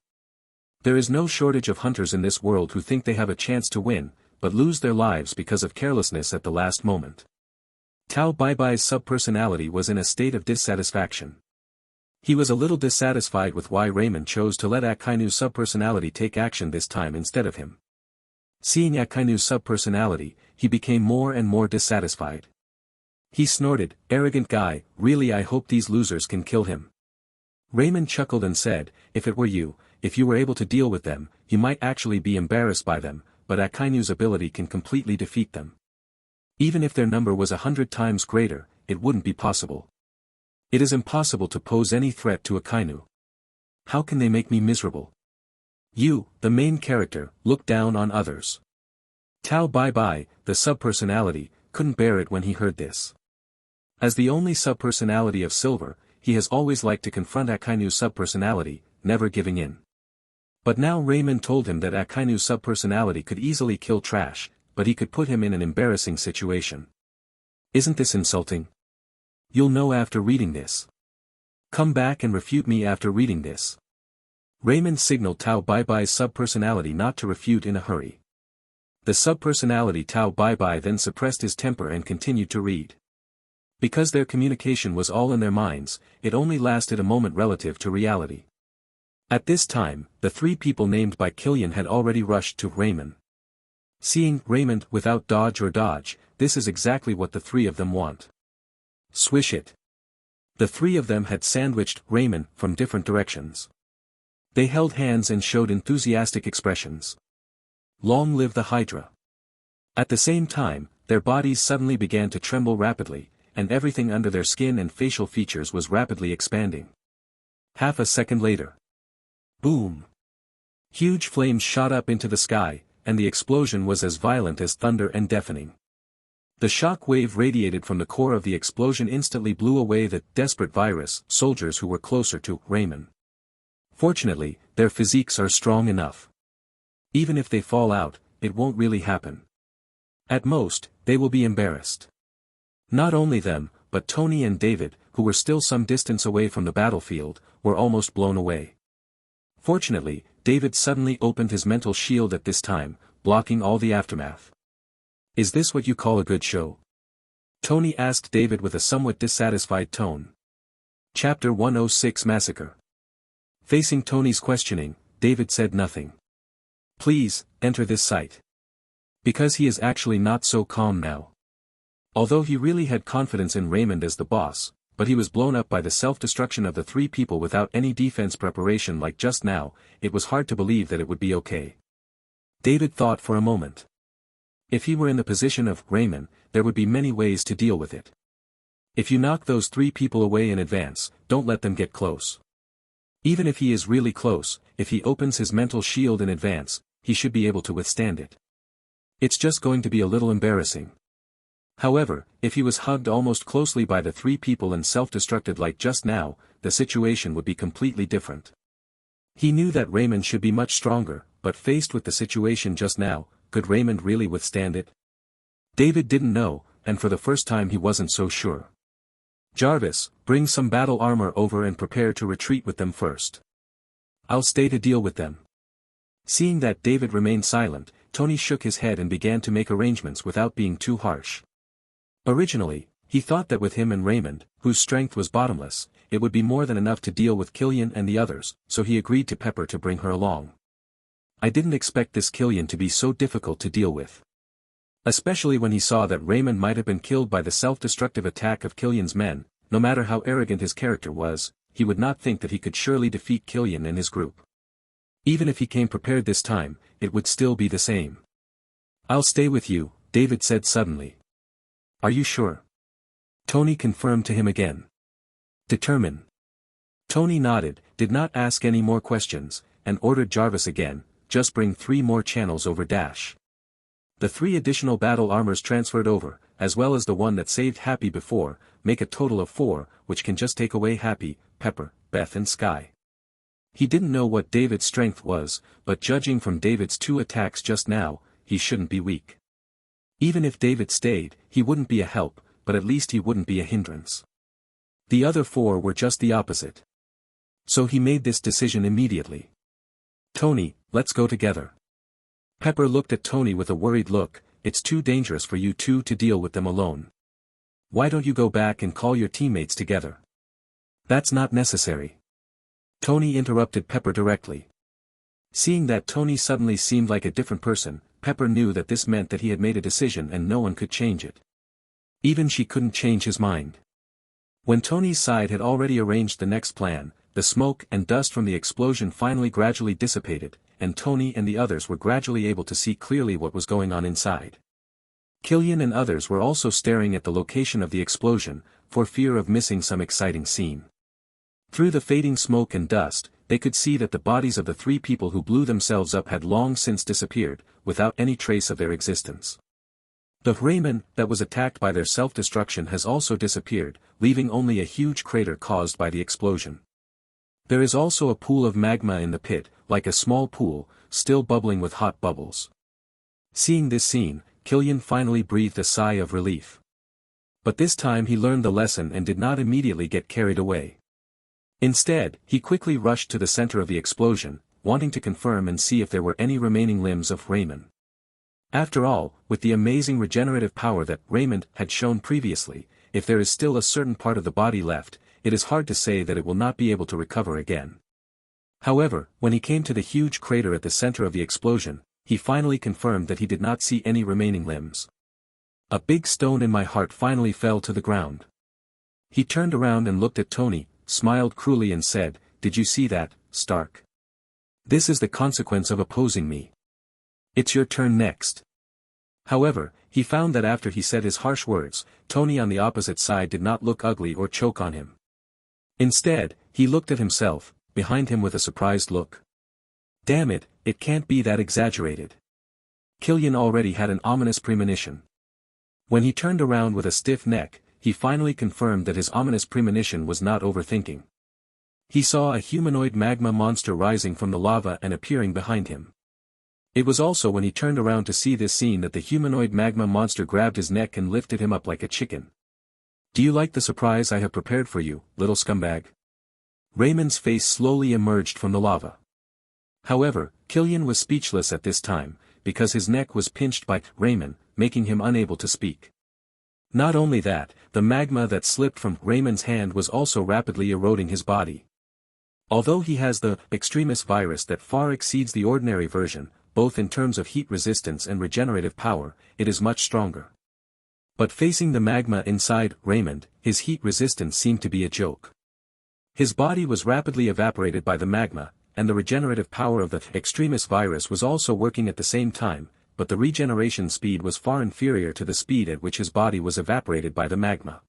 There is no shortage of hunters in this world who think they have a chance to win, but lose their lives because of carelessness at the last moment. Tao Baibai's subpersonality was in a state of dissatisfaction. He was a little dissatisfied with why Raymond chose to let Akainu's subpersonality take action this time instead of him. Seeing Akainu's subpersonality, he became more and more dissatisfied. He snorted, arrogant guy, really I hope these losers can kill him. Raymond chuckled and said, if it were you, if you were able to deal with them, you might actually be embarrassed by them, but Akainu's ability can completely defeat them. Even if their number was 100 times greater, it wouldn't be possible. It is impossible to pose any threat to Akainu. How can they make me miserable? You, the main character, look down on others. Tao Baibai, the subpersonality, couldn't bear it when he heard this. As the only subpersonality of Silver, he has always liked to confront Akainu's subpersonality, never giving in. But now Raymond told him that Akainu's subpersonality could easily kill Trash, but he could put him in an embarrassing situation. Isn't this insulting? You'll know after reading this. Come back and refute me after reading this. Raymond signaled Tao Baibai's subpersonality not to refute in a hurry. The subpersonality Tao Baibai then suppressed his temper and continued to read. Because their communication was all in their minds, it only lasted a moment relative to reality. At this time, the 3 people named by Killian had already rushed to Raymond. Seeing Raymond without dodge or dodge, this is exactly what the 3 of them want. Swish it. The 3 of them had sandwiched Raymond from different directions. They held hands and showed enthusiastic expressions. Long live the Hydra. At the same time, their bodies suddenly began to tremble rapidly, and everything under their skin and facial features was rapidly expanding. Half a second later. Boom! Huge flames shot up into the sky, and the explosion was as violent as thunder and deafening. The shock wave radiated from the core of the explosion instantly blew away the desperate virus soldiers who were closer to Raymond. Fortunately, their physiques are strong enough. Even if they fall out, it won't really happen. At most, they will be embarrassed. Not only them, but Tony and David, who were still some distance away from the battlefield, were almost blown away. Fortunately, David suddenly opened his mental shield at this time, blocking all the aftermath. "Is this what you call a good show?" Tony asked David with a somewhat dissatisfied tone. Chapter 106 Massacre. Facing Tony's questioning, David said nothing. "Please, enter this site." Because he is actually not so calm now. Although he really had confidence in Raymond as the boss, but he was blown up by the self-destruction of the three people without any defense preparation like just now, it was hard to believe that it would be okay. David thought for a moment. If he were in the position of Raymond, there would be many ways to deal with it. If you knock those three people away in advance, don't let them get close. Even if he is really close, if he opens his mental shield in advance, he should be able to withstand it. It's just going to be a little embarrassing. However, if he was hugged almost closely by the three people and self-destructed like just now, the situation would be completely different. He knew that Raymond should be much stronger, but faced with the situation just now, could Raymond really withstand it? David didn't know, and for the first time he wasn't so sure. "Jarvis, bring some battle armor over and prepare to retreat with them first. I'll stay to deal with them." Seeing that David remained silent, Tony shook his head and began to make arrangements without being too harsh. Originally, he thought that with him and Raymond, whose strength was bottomless, it would be more than enough to deal with Killian and the others, so he agreed to Pepper to bring her along. "I didn't expect this Killian to be so difficult to deal with." Especially when he saw that Raymond might have been killed by the self-destructive attack of Killian's men, no matter how arrogant his character was, he would not think that he could surely defeat Killian and his group. Even if he came prepared this time, it would still be the same. "I'll stay with you," David said suddenly. "Are you sure?" Tony confirmed to him again. "Determine." Tony nodded, did not ask any more questions, and ordered Jarvis again, "Just bring 3 more channels over dash." The 3 additional battle armors transferred over, as well as the one that saved Happy before, make a total of 4, which can just take away Happy, Pepper, Beth and Sky. He didn't know what David's strength was, but judging from David's 2 attacks just now, he shouldn't be weak. Even if David stayed, he wouldn't be a help, but at least he wouldn't be a hindrance. The other 4 were just the opposite. So he made this decision immediately. "Tony, let's go together." Pepper looked at Tony with a worried look. "It's too dangerous for you two to deal with them alone. Why don't you go back and call your teammates together?" "That's not necessary." Tony interrupted Pepper directly. Seeing that Tony suddenly seemed like a different person, Pepper knew that this meant that he had made a decision and no one could change it. Even she couldn't change his mind. When Tony's side had already arranged the next plan, the smoke and dust from the explosion finally gradually dissipated, and Tony and the others were gradually able to see clearly what was going on inside. Killian and others were also staring at the location of the explosion, for fear of missing some exciting scene. Through the fading smoke and dust, they could see that the bodies of the 3 people who blew themselves up had long since disappeared, without any trace of their existence. The Raymond that was attacked by their self-destruction has also disappeared, leaving only a huge crater caused by the explosion. There is also a pool of magma in the pit, like a small pool, still bubbling with hot bubbles. Seeing this scene, Killian finally breathed a sigh of relief. But this time he learned the lesson and did not immediately get carried away. Instead, he quickly rushed to the center of the explosion, wanting to confirm and see if there were any remaining limbs of Raymond. After all, with the amazing regenerative power that Raymond had shown previously, if there is still a certain part of the body left, it is hard to say that it will not be able to recover again. However, when he came to the huge crater at the center of the explosion, he finally confirmed that he did not see any remaining limbs. "A big stone in my heart finally fell to the ground." He turned around and looked at Tony, smiled cruelly and said, "Did you see that, Stark? This is the consequence of opposing me. It's your turn next." However, he found that after he said his harsh words, Tony on the opposite side did not look ugly or choke on him. Instead, he looked at himself, behind him with a surprised look. Damn it, it can't be that exaggerated. Killian already had an ominous premonition. When he turned around with a stiff neck, he finally confirmed that his ominous premonition was not overthinking. He saw a humanoid magma monster rising from the lava and appearing behind him. It was also when he turned around to see this scene that the humanoid magma monster grabbed his neck and lifted him up like a chicken. "Do you like the surprise I have prepared for you, little scumbag?" Raymond's face slowly emerged from the lava. However, Killian was speechless at this time, because his neck was pinched by Raymond, making him unable to speak. Not only that, the magma that slipped from Raymond's hand was also rapidly eroding his body. Although he has the extremis virus that far exceeds the ordinary version, both in terms of heat resistance and regenerative power, it is much stronger. But facing the magma inside Raymond, his heat resistance seemed to be a joke. His body was rapidly evaporated by the magma, and the regenerative power of the extremis virus was also working at the same time, but the regeneration speed was far inferior to the speed at which his body was evaporated by the magma.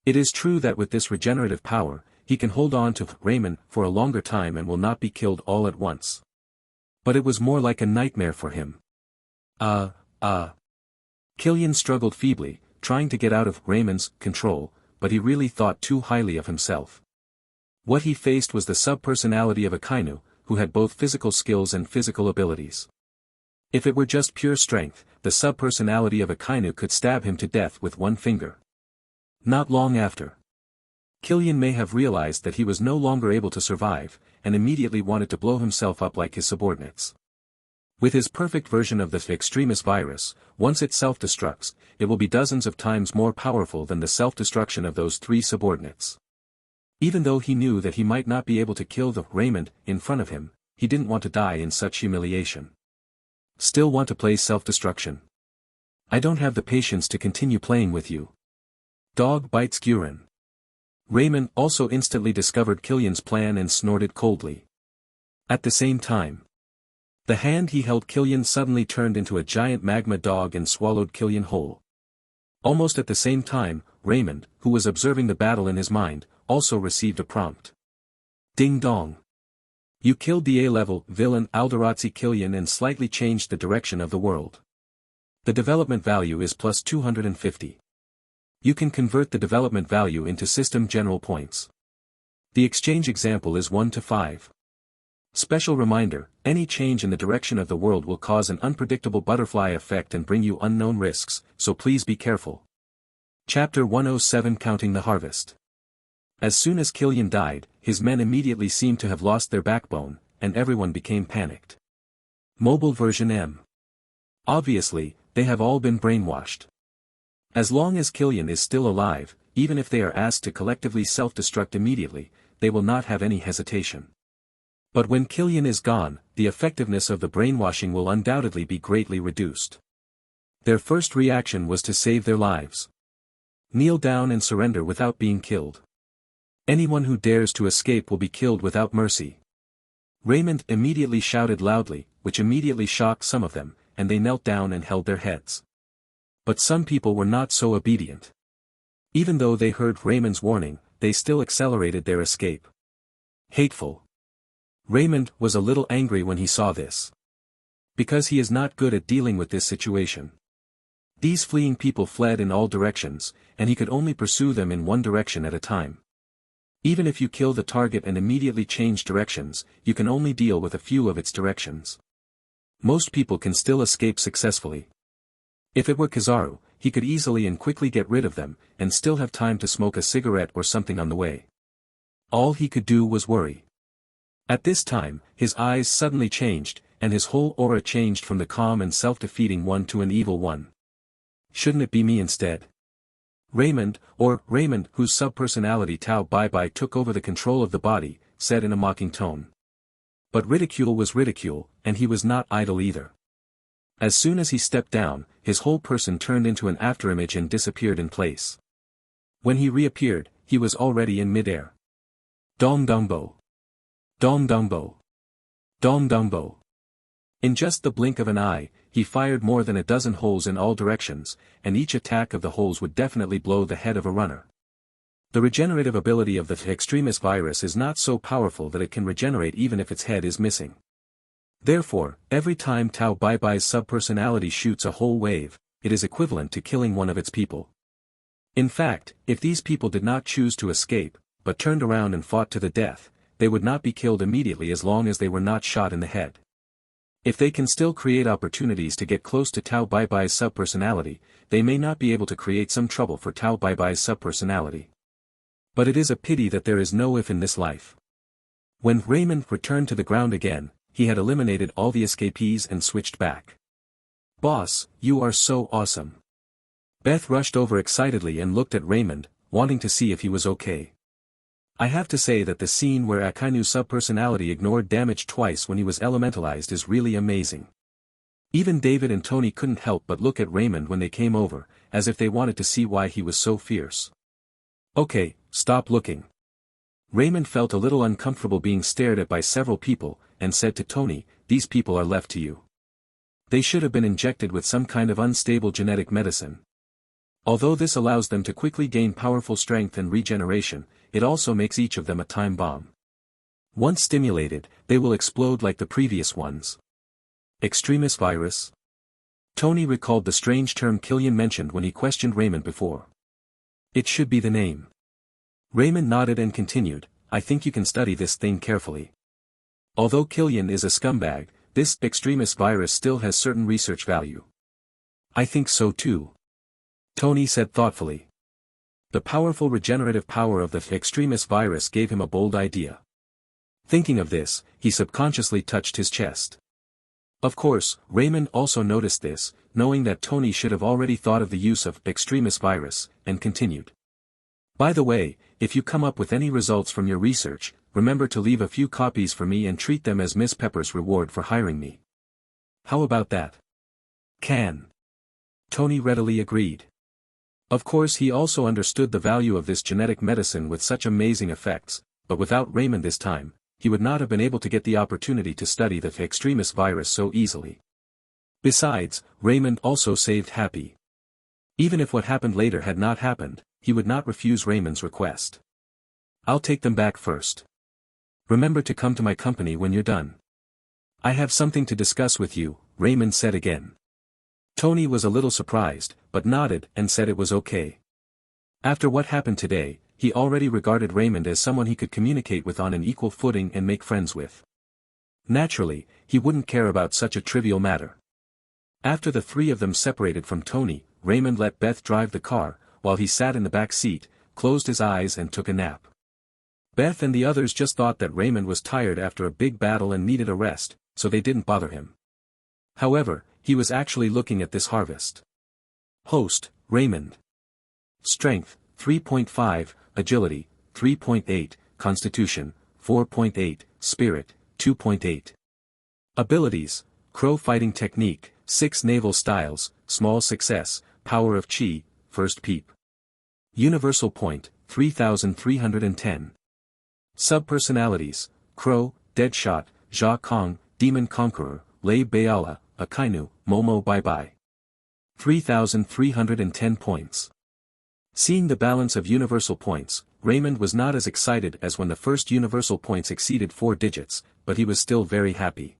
It is true that with this regenerative power, he can hold on to Raymond for a longer time and will not be killed all at once. But it was more like a nightmare for him. Killian struggled feebly, trying to get out of Raymond's control, but he really thought too highly of himself. What he faced was the subpersonality of a kainu, who had both physical skills and physical abilities. If it were just pure strength, the subpersonality of a kainu could stab him to death with one finger. Not long after, Killian may have realized that he was no longer able to survive, and immediately wanted to blow himself up like his subordinates. With his perfect version of the extremis virus, once it self-destructs, it will be dozens of times more powerful than the self-destruction of those three subordinates. Even though he knew that he might not be able to kill the Raymond in front of him, he didn't want to die in such humiliation. "Still want to play self-destruction? I don't have the patience to continue playing with you. Dog bites Guren." Raymond also instantly discovered Killian's plan and snorted coldly. At the same time, the hand he held Killian suddenly turned into a giant magma dog and swallowed Killian whole. Almost at the same time, Raymond, who was observing the battle in his mind, also received a prompt. Ding dong. You killed the A-level villain Alderazzi Killian and slightly changed the direction of the world. The development value is plus 250. You can convert the development value into system general points. The exchange example is 1 to 5. Special reminder, any change in the direction of the world will cause an unpredictable butterfly effect and bring you unknown risks, so please be careful. Chapter 107 Counting the Harvest. As soon as Killian died, his men immediately seemed to have lost their backbone, and everyone became panicked. Mobile version M. Obviously, they have all been brainwashed. As long as Killian is still alive, even if they are asked to collectively self-destruct immediately, they will not have any hesitation. But when Killian is gone, the effectiveness of the brainwashing will undoubtedly be greatly reduced. Their first reaction was to save their lives. Kneel down and surrender without being killed. Anyone who dares to escape will be killed without mercy. Raymond immediately shouted loudly, which immediately shocked some of them, and they knelt down and held their heads. But some people were not so obedient. Even though they heard Raymond's warning, they still accelerated their escape. Hateful. Raymond was a little angry when he saw this. Because he is not good at dealing with this situation. These fleeing people fled in all directions, and he could only pursue them in one direction at a time. Even if you kill the target and immediately change directions, you can only deal with a few of its directions. Most people can still escape successfully. If it were Kizaru, he could easily and quickly get rid of them, and still have time to smoke a cigarette or something on the way. All he could do was worry. At this time, his eyes suddenly changed, and his whole aura changed from the calm and self-defeating one to an evil one. Shouldn't it be me instead? Raymond, whose subpersonality Tao Bai took over the control of the body, said in a mocking tone. But ridicule was ridicule, and he was not idle either. As soon as he stepped down, his whole person turned into an afterimage and disappeared in place. When he reappeared, he was already in midair. Dong Dongbo. Dong Dongbo. Dong Dongbo. In just the blink of an eye, he fired more than a dozen holes in all directions, and each attack of the holes would definitely blow the head of a runner. The regenerative ability of the extremis virus is not so powerful that it can regenerate even if its head is missing. Therefore, every time Tao Bai's subpersonality shoots a whole wave, it is equivalent to killing one of its people. In fact, if these people did not choose to escape, but turned around and fought to the death, they would not be killed immediately as long as they were not shot in the head. If they can still create opportunities to get close to Tao Baibai's subpersonality, they may not be able to create some trouble for Tao Baibai's subpersonality. But it is a pity that there is no if in this life. When Raymond returned to the ground again, he had eliminated all the escapees and switched back. "Boss, you are so awesome." Beth rushed over excitedly and looked at Raymond, wanting to see if he was okay. I have to say that the scene where Akainu's subpersonality ignored damage twice when he was elementalized is really amazing. Even David and Tony couldn't help but look at Raymond when they came over, as if they wanted to see why he was so fierce. "Okay, stop looking." Raymond felt a little uncomfortable being stared at by several people, and said to Tony, "These people are left to you. They should have been injected with some kind of unstable genetic medicine. Although this allows them to quickly gain powerful strength and regeneration, it also makes each of them a time bomb. Once stimulated, they will explode like the previous ones." Extremis virus? Tony recalled the strange term Killian mentioned when he questioned Raymond before. "It should be the name." Raymond nodded and continued, "I think you can study this thing carefully. Although Killian is a scumbag, this extremis virus still has certain research value." "I think so too," Tony said thoughtfully. The powerful regenerative power of the extremis virus gave him a bold idea. Thinking of this, he subconsciously touched his chest. Of course, Raymond also noticed this, knowing that Tony should have already thought of the use of extremis virus, and continued. "By the way, if you come up with any results from your research, remember to leave a few copies for me and treat them as Miss Pepper's reward for hiring me. How about that?" "Can." Tony readily agreed. Of course he also understood the value of this genetic medicine with such amazing effects, but without Raymond this time, he would not have been able to get the opportunity to study the extremis virus so easily. Besides, Raymond also saved Happy. Even if what happened later had not happened, he would not refuse Raymond's request. "I'll take them back first. Remember to come to my company when you're done. I have something to discuss with you," Raymond said again. Tony was a little surprised, but nodded and said it was okay. After what happened today, he already regarded Raymond as someone he could communicate with on an equal footing and make friends with. Naturally, he wouldn't care about such a trivial matter. After the three of them separated from Tony, Raymond let Beth drive the car, while he sat in the back seat, closed his eyes and took a nap. Beth and the others just thought that Raymond was tired after a big battle and needed a rest, so they didn't bother him. However, he was actually looking at this harvest. Host, Raymond. Strength, 3.5, Agility, 3.8, Constitution, 4.8, Spirit, 2.8. Abilities, Crow Fighting Technique, 6 Naval Styles, Small Success, Power of Chi, First Peep. Universal Point, 3310. Subpersonalities, Crow, Deadshot, Jia Kong, Demon Conqueror, Lei Beala, Akainu, Momo Bye Bye. 3,310 points. Seeing the balance of universal points, Raymond was not as excited as when the first universal points exceeded 4 digits, but he was still very happy.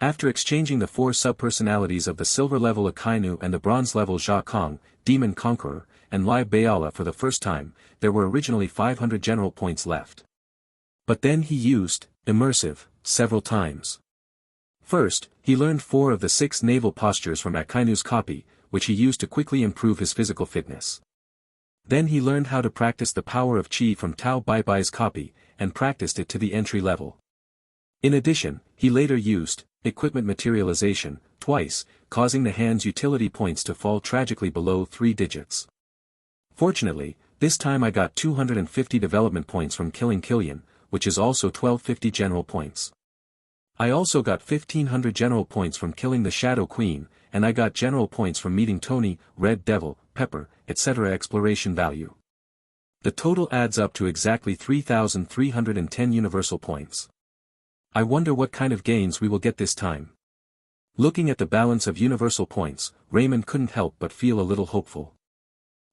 After exchanging the 4 subpersonalities of the silver level Akainu and the bronze level Jia Kong, Demon Conqueror, and Lai Beala for the first time, there were originally 500 general points left. But then he used immersive several times. First, he learned 4 of the 6 naval postures from Akainu's copy, which he used to quickly improve his physical fitness. Then he learned how to practice the power of Qi from Tao Baibai's copy, and practiced it to the entry level. In addition, he later used equipment materialization twice, causing the hand's utility points to fall tragically below 3 digits. Fortunately, this time I got 250 development points from killing Killian, which is also 1250 general points. I also got 1500 general points from killing the Shadow Queen, and I got general points from meeting Tony, Red Devil, Pepper, etc. exploration value. The total adds up to exactly 3,310 universal points. I wonder what kind of gains we will get this time. Looking at the balance of universal points, Raymond couldn't help but feel a little hopeful.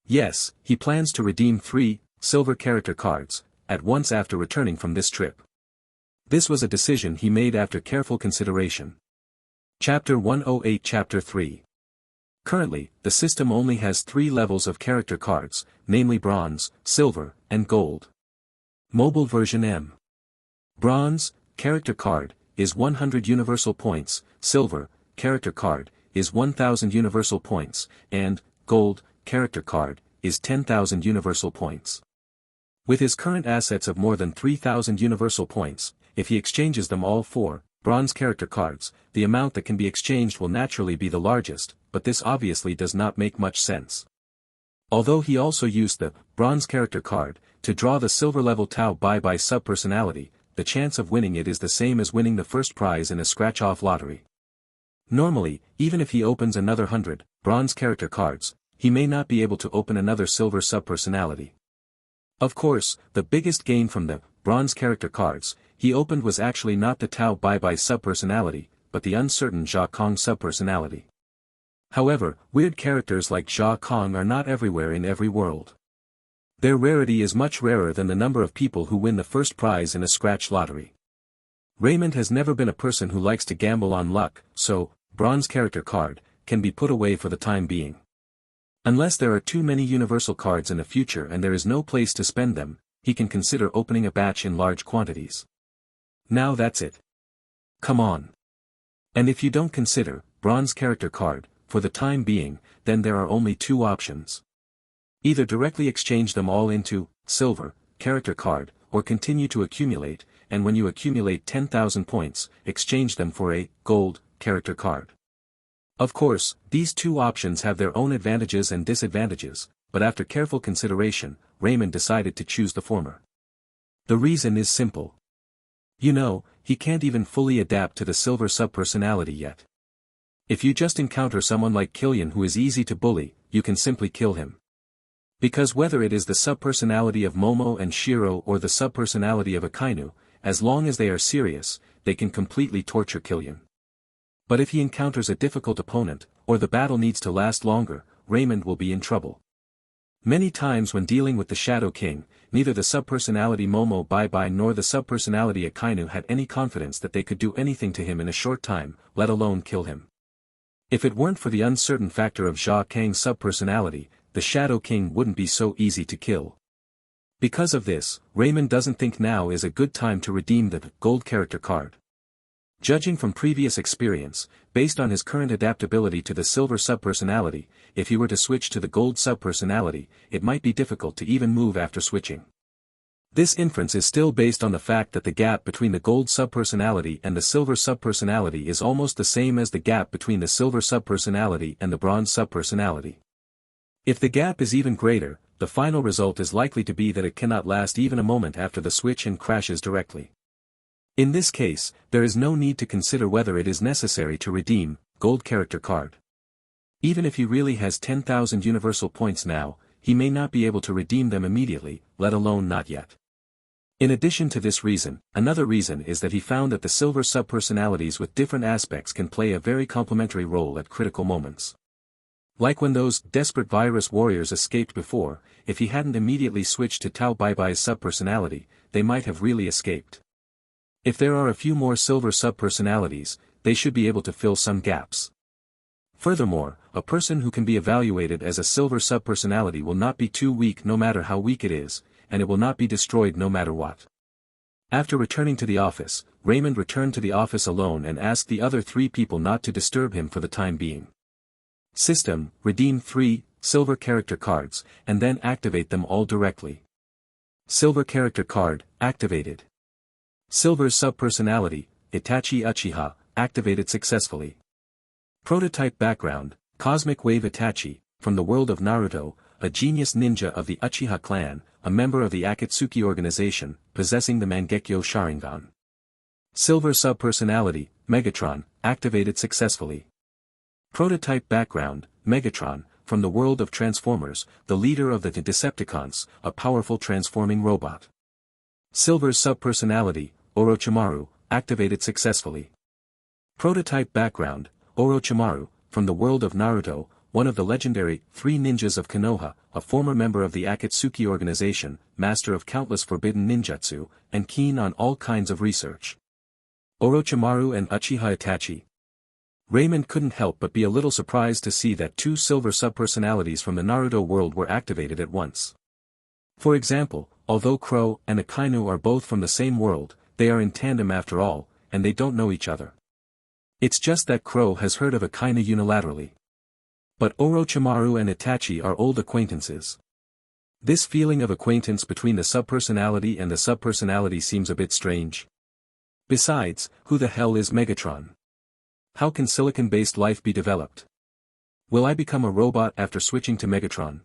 Yes, he plans to redeem 3 silver character cards at once after returning from this trip. This was a decision he made after careful consideration. Chapter 108 Chapter 3. Currently, the system only has 3 levels of character cards, namely Bronze, Silver, and Gold. Mobile version M. Bronze, character card, is 100 universal points, silver, character card, is 1000 universal points, and, gold, character card, is 10,000 universal points. With his current assets of more than 3,000 universal points, if he exchanges them all for bronze character cards, the amount that can be exchanged will naturally be the largest, but this obviously does not make much sense. Although he also used the bronze character card to draw the silver level Tao Bai Bai subpersonality, the chance of winning it is the same as winning the first prize in a scratch-off lottery. Normally, even if he opens another 100 bronze character cards, he may not be able to open another silver subpersonality. Of course, the biggest gain from the bronze character cards he opened was actually not the Tao Bai Bai subpersonality, but the uncertain Jia Kong subpersonality. However, weird characters like Jia Kong are not everywhere in every world. Their rarity is much rarer than the number of people who win the first prize in a scratch lottery. Raymond has never been a person who likes to gamble on luck, so, bronze character card, can be put away for the time being. Unless there are too many universal cards in the future and there is no place to spend them, he can consider opening a batch in large quantities. Now that's it. Come on. And if you don't consider bronze character card, for the time being, then there are only two options. Either directly exchange them all into silver character card, or continue to accumulate, and when you accumulate 10,000 points, exchange them for a gold character card. Of course, these two options have their own advantages and disadvantages, but after careful consideration, Raymond decided to choose the former. The reason is simple. You know, he can't even fully adapt to the silver subpersonality yet. If you just encounter someone like Killian who is easy to bully, you can simply kill him. Because whether it is the subpersonality of Momo and Shiro or the subpersonality of Akainu, as long as they are serious, they can completely torture Killian. But if he encounters a difficult opponent, or the battle needs to last longer, Raymond will be in trouble. Many times when dealing with the Shadow King, neither the subpersonality Momo Bai Bai nor the subpersonality Akainu had any confidence that they could do anything to him in a short time, let alone kill him. If it weren't for the uncertain factor of Jia Kang's subpersonality, the Shadow King wouldn't be so easy to kill. Because of this, Raymond doesn't think now is a good time to redeem the gold character card. Judging from previous experience, based on his current adaptability to the silver subpersonality, if he were to switch to the gold subpersonality, it might be difficult to even move after switching. This inference is still based on the fact that the gap between the gold subpersonality and the silver subpersonality is almost the same as the gap between the silver subpersonality and the bronze subpersonality. If the gap is even greater, the final result is likely to be that it cannot last even a moment after the switch and crashes directly. In this case, there is no need to consider whether it is necessary to redeem gold character card. Even if he really has 10,000 universal points now, he may not be able to redeem them immediately, let alone not yet. In addition to this reason, another reason is that he found that the silver subpersonalities with different aspects can play a very complementary role at critical moments. Like when those desperate virus warriors escaped before, if he hadn't immediately switched to Tao Bai Bai's subpersonality, they might have really escaped. If there are a few more silver subpersonalities, they should be able to fill some gaps. Furthermore, a person who can be evaluated as a silver subpersonality will not be too weak no matter how weak it is, and it will not be destroyed no matter what. After returning to the office, Raymond returned to the office alone and asked the other three people not to disturb him for the time being. System, redeem 3 silver character cards, and then activate them all directly. Silver character card, activated. Silver subpersonality, Itachi Uchiha, activated successfully. Prototype background, Cosmic Wave Itachi, from the world of Naruto, a genius ninja of the Uchiha clan, a member of the Akatsuki organization, possessing the Mangekyo Sharingan. Silver subpersonality, Megatron, activated successfully. Prototype background, Megatron, from the world of Transformers, the leader of the Decepticons, a powerful transforming robot. Silver subpersonality, Orochimaru, activated successfully. Prototype background, Orochimaru, from the world of Naruto, one of the legendary 3 ninjas of Konoha, a former member of the Akatsuki organization, master of countless forbidden ninjutsu, and keen on all kinds of research. Orochimaru and Uchiha Itachi. Raymond couldn't help but be a little surprised to see that 2 silver subpersonalities from the Naruto world were activated at once. For example, although Crow and Akainu are both from the same world, they are in tandem after all, and they don't know each other. It's just that Crow has heard of Akainu unilaterally. But Orochimaru and Itachi are old acquaintances. This feeling of acquaintance between the subpersonality and the subpersonality seems a bit strange. Besides, who the hell is Megatron? How can silicon-based life be developed? Will I become a robot after switching to Megatron?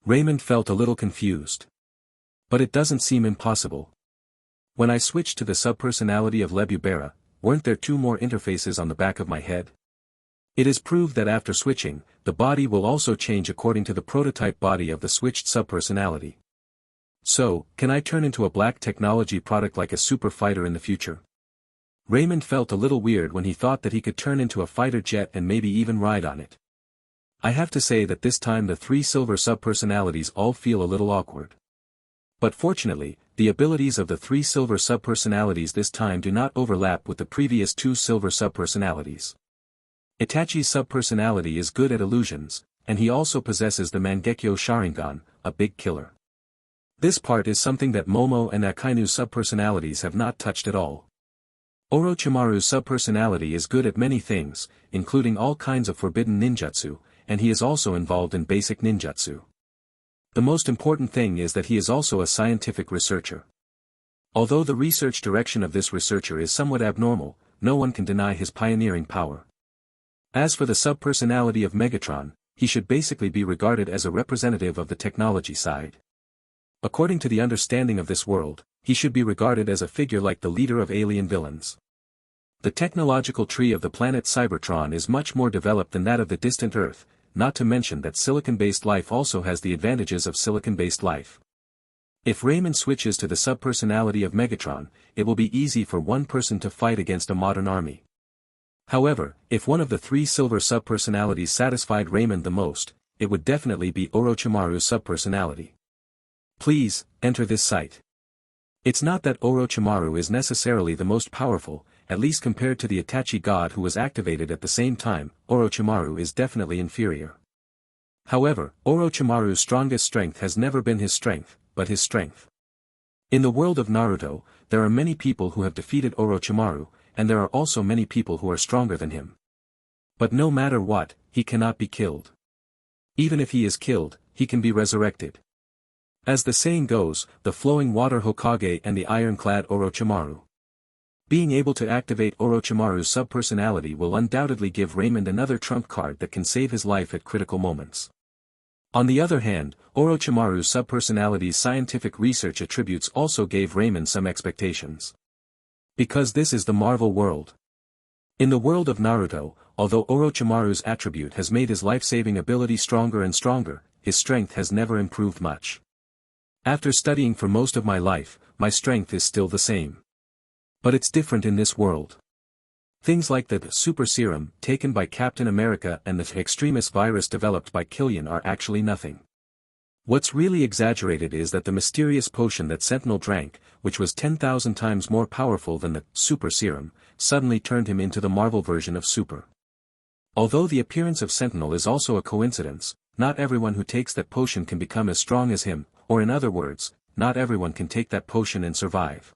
Raymond felt a little confused. But it doesn't seem impossible. When I switched to the subpersonality of Lebubera, weren't there 2 more interfaces on the back of my head? It is proved that after switching, the body will also change according to the prototype body of the switched subpersonality. So, can I turn into a black technology product like a super fighter in the future? Raymond felt a little weird when he thought that he could turn into a fighter jet and maybe even ride on it. I have to say that this time the 3 silver subpersonalities all feel a little awkward. But fortunately, the abilities of the 3 silver subpersonalities this time do not overlap with the previous 2 silver subpersonalities. Itachi's subpersonality is good at illusions, and he also possesses the Mangekyo Sharingan, a big killer. This part is something that Momo and Akainu's subpersonalities have not touched at all. Orochimaru's subpersonality is good at many things, including all kinds of forbidden ninjutsu, and he is also involved in basic ninjutsu. The most important thing is that he is also a scientific researcher. Although the research direction of this researcher is somewhat abnormal, no one can deny his pioneering power. As for the subpersonality of Megatron, he should basically be regarded as a representative of the technology side. According to the understanding of this world, he should be regarded as a figure like the leader of alien villains. The technological tree of the planet Cybertron is much more developed than that of the distant Earth, not to mention that silicon-based life also has the advantages of silicon-based life. If Raymond switches to the subpersonality of Megatron, it will be easy for one person to fight against a modern army. However, if one of the 3 silver subpersonalities satisfied Raymond the most, it would definitely be Orochimaru's subpersonality. Please, enter this site. It's not that Orochimaru is necessarily the most powerful, at least compared to the Itachi god who was activated at the same time, Orochimaru is definitely inferior. However, Orochimaru's strongest strength has never been his strength, but his strength. In the world of Naruto, there are many people who have defeated Orochimaru, and there are also many people who are stronger than him. But no matter what, he cannot be killed. Even if he is killed, he can be resurrected. As the saying goes, the flowing water Hokage and the ironclad Orochimaru. Being able to activate Orochimaru's subpersonality will undoubtedly give Raymond another trump card that can save his life at critical moments. On the other hand, Orochimaru's subpersonality's scientific research attributes also gave Raymond some expectations. Because this is the Marvel world. In the world of Naruto, although Orochimaru's attribute has made his life-saving ability stronger and stronger, his strength has never improved much. After studying for most of my life, my strength is still the same. But it's different in this world. Things like the super serum taken by Captain America and the extremis virus developed by Killian are actually nothing. What's really exaggerated is that the mysterious potion that Sentinel drank, which was 10,000 times more powerful than the super serum, suddenly turned him into the Marvel version of Super. Although the appearance of Sentinel is also a coincidence, not everyone who takes that potion can become as strong as him, or in other words, not everyone can take that potion and survive.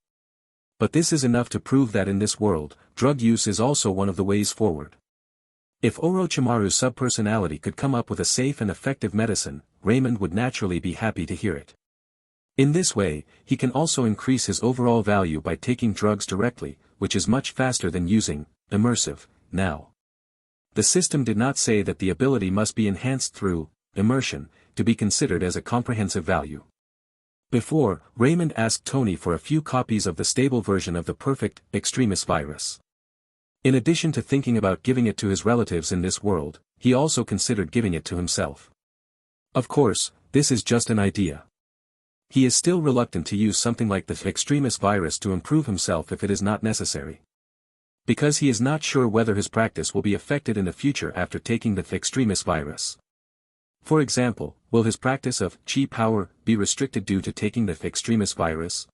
But this is enough to prove that in this world, drug use is also one of the ways forward. If Orochimaru's subpersonality could come up with a safe and effective medicine, Raymond would naturally be happy to hear it. In this way, he can also increase his overall value by taking drugs directly, which is much faster than using immersive now. The system did not say that the ability must be enhanced through immersion to be considered as a comprehensive value. Before, Raymond asked Tony for a few copies of the stable version of the perfect extremis virus. In addition to thinking about giving it to his relatives in this world, he also considered giving it to himself. Of course, this is just an idea. He is still reluctant to use something like the extremis virus to improve himself if it is not necessary. Because he is not sure whether his practice will be affected in the future after taking the extremis virus. For example, will his practice of chi power be restricted due to taking the extremis virus?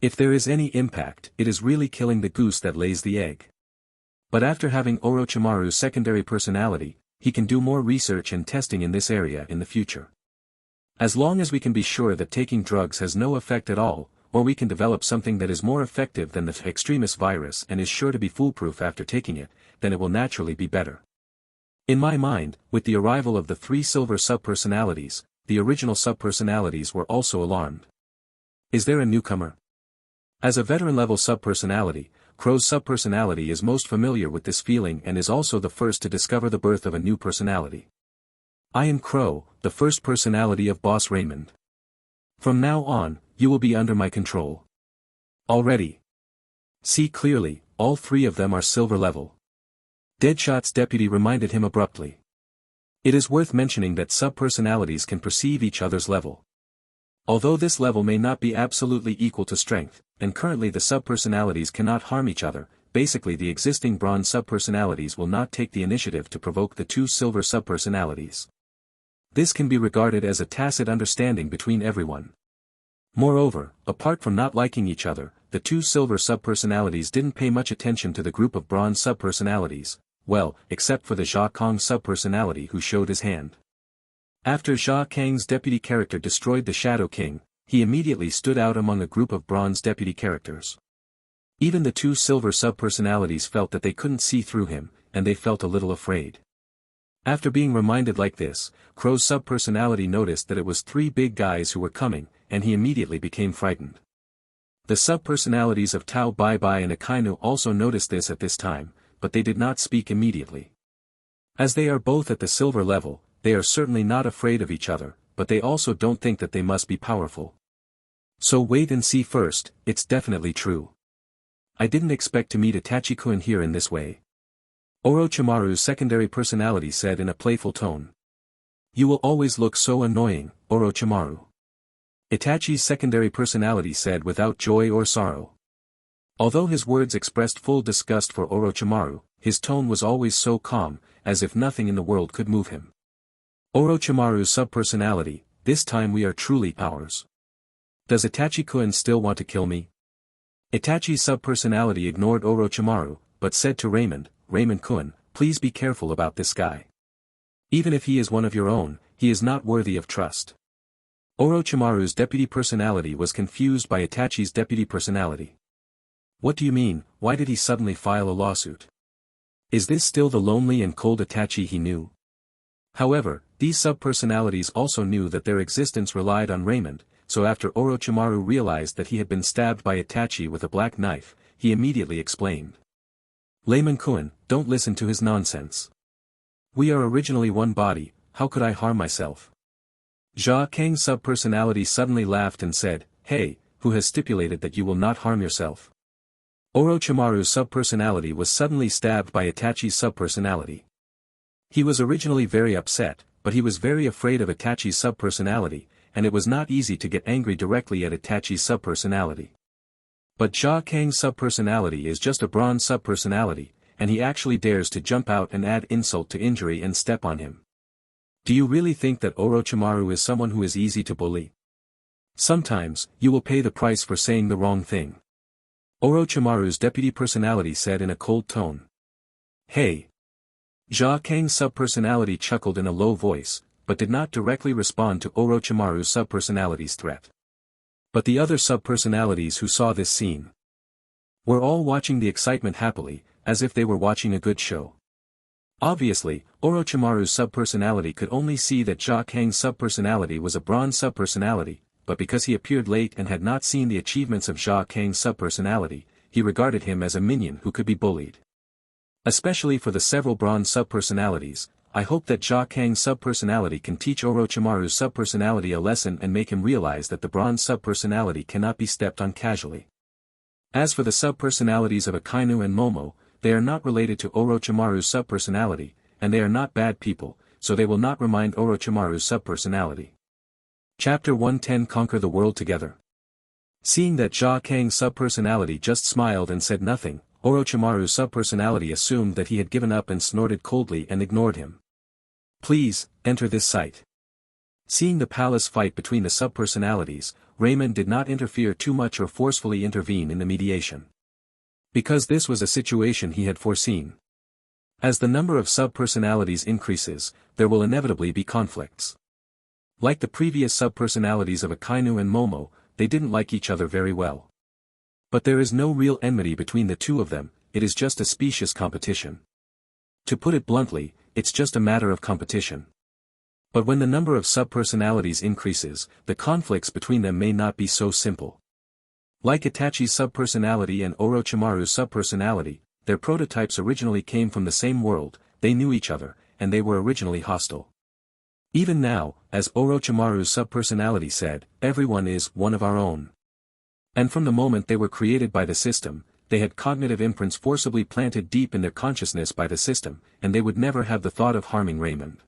If there is any impact, it is really killing the goose that lays the egg. But after having Orochimaru's secondary personality, he can do more research and testing in this area in the future. As long as we can be sure that taking drugs has no effect at all, or we can develop something that is more effective than the extremis virus and is sure to be foolproof after taking it, then it will naturally be better. In my mind, with the arrival of the 3 silver subpersonalities, the original subpersonalities were also alarmed. Is there a newcomer? As a veteran-level subpersonality, Crow's subpersonality is most familiar with this feeling and is also the first to discover the birth of a new personality. I am Crow, the first personality of Boss Raymond. From now on, you will be under my control. Already. See clearly, all 3 of them are silver level. Deadshot's deputy reminded him abruptly. It is worth mentioning that subpersonalities can perceive each other's level. Although this level may not be absolutely equal to strength, and currently the subpersonalities cannot harm each other, basically the existing bronze subpersonalities will not take the initiative to provoke the 2 silver subpersonalities. This can be regarded as a tacit understanding between everyone. Moreover, apart from not liking each other, the 2 silver subpersonalities didn't pay much attention to the group of bronze subpersonalities, well, except for the Jia Kang subpersonality who showed his hand. After Jia Kang's deputy character destroyed the Shadow King, he immediately stood out among a group of bronze deputy characters. Even the 2 silver subpersonalities felt that they couldn't see through him, and they felt a little afraid. After being reminded like this, Crow's subpersonality noticed that it was 3 big guys who were coming, and he immediately became frightened. The subpersonalities of Tao Bai Bai and Akainu also noticed this at this time, but they did not speak immediately. As they are both at the silver level, they are certainly not afraid of each other, but they also don't think that they must be powerful. So wait and see first, it's definitely true. I didn't expect to meet Itachi-kun here in this way. Orochimaru's secondary personality said in a playful tone. You will always look so annoying, Orochimaru. Itachi's secondary personality said without joy or sorrow. Although his words expressed full disgust for Orochimaru, his tone was always so calm, as if nothing in the world could move him. Orochimaru's subpersonality, this time we are truly ours. Does Itachi-kun still want to kill me? Itachi's subpersonality ignored Orochimaru, but said to Raymond, Raymond-kun, please be careful about this guy. Even if he is one of your own, he is not worthy of trust. Orochimaru's deputy personality was confused by Itachi's deputy personality. What do you mean, why did he suddenly file a lawsuit? Is this still the lonely and cold Itachi he knew? However, these subpersonalities also knew that their existence relied on Raymond, so after Orochimaru realized that he had been stabbed by Itachi with a black knife, he immediately explained. Raymond-kun, don't listen to his nonsense. We are originally one body, how could I harm myself? Jia Kang's subpersonality suddenly laughed and said, hey, who has stipulated that you will not harm yourself? Orochimaru's subpersonality was suddenly stabbed by Itachi's subpersonality. He was originally very upset, but he was very afraid of Itachi's subpersonality, and it was not easy to get angry directly at Itachi's subpersonality. But Jia Kang's subpersonality is just a bronze subpersonality, and he actually dares to jump out and add insult to injury and step on him. Do you really think that Orochimaru is someone who is easy to bully? Sometimes, you will pay the price for saying the wrong thing. Orochimaru's deputy personality said in a cold tone. Hey! Jia Kang's subpersonality chuckled in a low voice, but did not directly respond to Orochimaru's subpersonality's threat. But the other subpersonalities who saw this scene were all watching the excitement happily, as if they were watching a good show. Obviously, Orochimaru's subpersonality could only see that Jia Kang's subpersonality was a bronze subpersonality, but because he appeared late and had not seen the achievements of Jia Kang's subpersonality, he regarded him as a minion who could be bullied. Especially for the several bronze subpersonalities, I hope that Jia Kang's subpersonality can teach Orochimaru's subpersonality a lesson and make him realize that the bronze subpersonality cannot be stepped on casually. As for the subpersonalities of Akainu and Momo, they are not related to Orochimaru's subpersonality, and they are not bad people, so they will not remind Orochimaru's subpersonality. Chapter 110 Conquer the World Together. Seeing that Jia Kang's subpersonality just smiled and said nothing, Orochimaru's subpersonality assumed that he had given up and snorted coldly and ignored him. Please, enter this site. Seeing the palace fight between the subpersonalities, Raymond did not interfere too much or forcefully intervene in the mediation. Because this was a situation he had foreseen. As the number of subpersonalities increases, there will inevitably be conflicts. Like the previous subpersonalities of Akainu and Momo, they didn't like each other very well. But there is no real enmity between the two of them, it is just a specious competition. To put it bluntly, it's just a matter of competition. But when the number of subpersonalities increases, the conflicts between them may not be so simple. Like Itachi's subpersonality and Orochimaru's subpersonality, their prototypes originally came from the same world, they knew each other, and they were originally hostile. Even now, as Orochimaru's subpersonality said, everyone is one of our own. And from the moment they were created by the system, they had cognitive imprints forcibly planted deep in their consciousness by the system, and they would never have the thought of harming Raymond.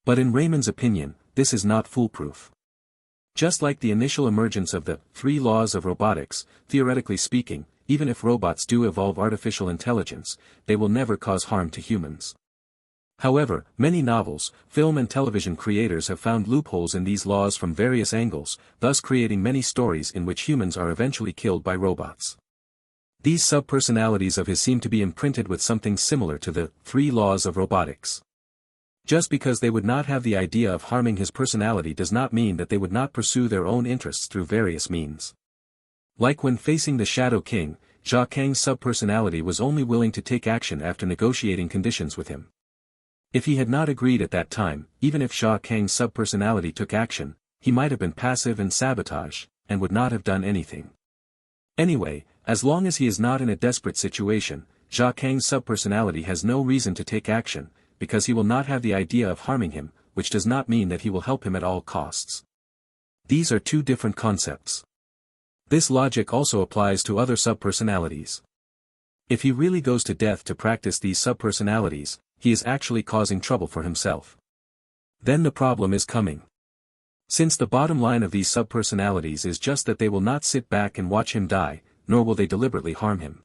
But in Raymond's opinion, this is not foolproof. Just like the initial emergence of the 3 laws of robotics, theoretically speaking, even if robots do evolve artificial intelligence, they will never cause harm to humans. However, many novels, film and television creators have found loopholes in these laws from various angles, thus creating many stories in which humans are eventually killed by robots. These subpersonalities of his seem to be imprinted with something similar to the 3 laws of robotics. Just because they would not have the idea of harming his personality does not mean that they would not pursue their own interests through various means. Like when facing the Shadow King, Jia Kang's subpersonality was only willing to take action after negotiating conditions with him. If he had not agreed at that time, even if Jia Kang's subpersonality took action, he might have been passive and sabotage, and would not have done anything. Anyway, as long as he is not in a desperate situation, Jia Kang's subpersonality has no reason to take action, because he will not have the idea of harming him, which does not mean that he will help him at all costs. These are 2 different concepts. This logic also applies to other subpersonalities. If he really goes to death to practice these subpersonalities, he is actually causing trouble for himself. Then the problem is coming. Since the bottom line of these subpersonalities is just that they will not sit back and watch him die, nor will they deliberately harm him.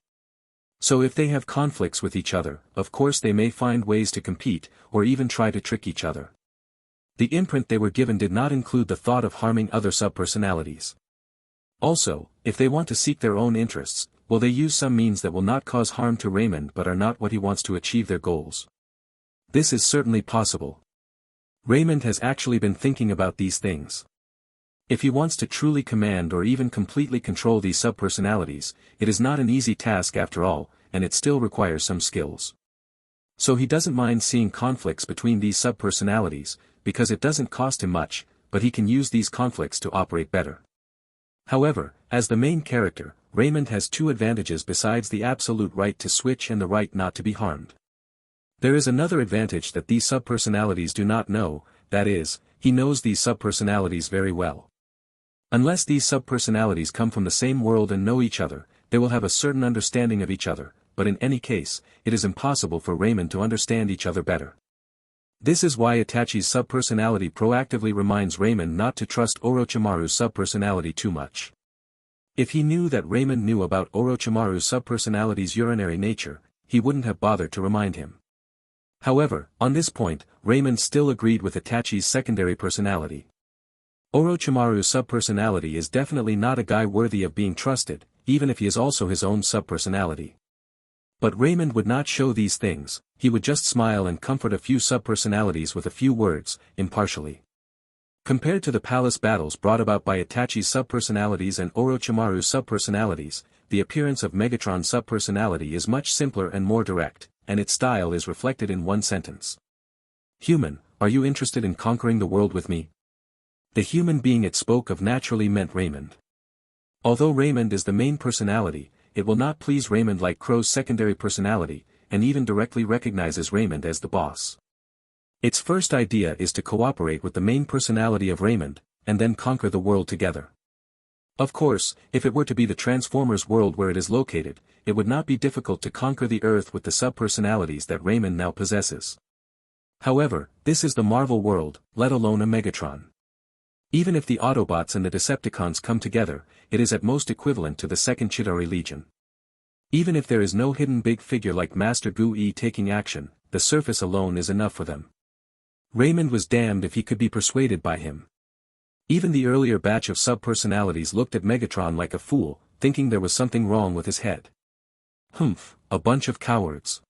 So if they have conflicts with each other, of course they may find ways to compete, or even try to trick each other. The imprint they were given did not include the thought of harming other subpersonalities. Also, if they want to seek their own interests, will they use some means that will not cause harm to Raymond but are not what he wants to achieve their goals? This is certainly possible. Raymond has actually been thinking about these things. If he wants to truly command or even completely control these subpersonalities, it is not an easy task after all, and it still requires some skills. So he doesn't mind seeing conflicts between these subpersonalities, because it doesn't cost him much, but he can use these conflicts to operate better. However, as the main character, Raymond has 2 advantages besides the absolute right to switch and the right not to be harmed. There is another advantage that these subpersonalities do not know, that is, he knows these subpersonalities very well. Unless these subpersonalities come from the same world and know each other, they will have a certain understanding of each other, but in any case, it is impossible for Raymond to understand each other better. This is why Itachi's subpersonality proactively reminds Raymond not to trust Orochimaru's subpersonality too much. If he knew that Raymond knew about Orochimaru's subpersonality's urinary nature, he wouldn't have bothered to remind him. However, on this point, Raymond still agreed with Itachi's secondary personality. Orochimaru's subpersonality is definitely not a guy worthy of being trusted, even if he is also his own subpersonality. But Raymond would not show these things, he would just smile and comfort a few subpersonalities with a few words, impartially. Compared to the palace battles brought about by Itachi's subpersonalities and Orochimaru's subpersonalities, the appearance of Megatron's subpersonality is much simpler and more direct, and its style is reflected in one sentence. "Human, are you interested in conquering the world with me?" The human being it spoke of naturally meant Raymond. Although Raymond is the main personality, it will not please Raymond like Crow's secondary personality, and even directly recognizes Raymond as the boss. Its first idea is to cooperate with the main personality of Raymond, and then conquer the world together. Of course, if it were to be the Transformers world where it is located, it would not be difficult to conquer the Earth with the subpersonalities that Raymond now possesses. However, this is the Marvel world, let alone a Megatron. Even if the Autobots and the Decepticons come together, it is at most equivalent to the Second Chitauri Legion. Even if there is no hidden big figure like Master Gu-E taking action, the surface alone is enough for them. Raymond was damned if he could be persuaded by him. Even the earlier batch of subpersonalities looked at Megatron like a fool, thinking there was something wrong with his head. Humph, a bunch of cowards.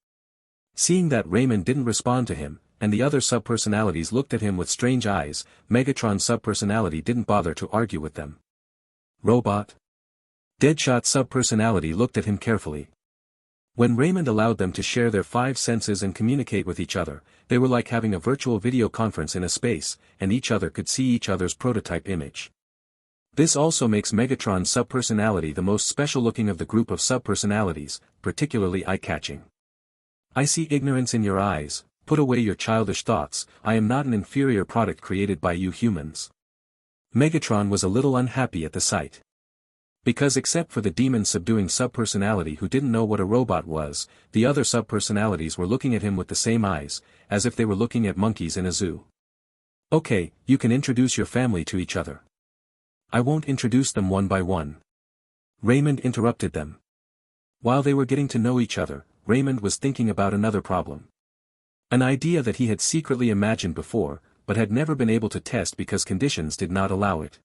Seeing that Raymond didn't respond to him, and the other subpersonalities looked at him with strange eyes, Megatron's subpersonality didn't bother to argue with them. Robot? Deadshot subpersonality looked at him carefully. When Raymond allowed them to share their 5 senses and communicate with each other, they were like having a virtual video conference in a space, and each other could see each other's prototype image. This also makes Megatron's subpersonality the most special-looking of the group of subpersonalities, particularly eye-catching. I see ignorance in your eyes, put away your childish thoughts, I am not an inferior product created by you humans. Megatron was a little unhappy at the sight. Because except for the demon subduing subpersonality who didn't know what a robot was, the other subpersonalities were looking at him with the same eyes, as if they were looking at monkeys in a zoo. Okay, you can introduce your family to each other. I won't introduce them one by one. Raymond interrupted them. While they were getting to know each other, Raymond was thinking about another problem. An idea that he had secretly imagined before, but had never been able to test because conditions did not allow it.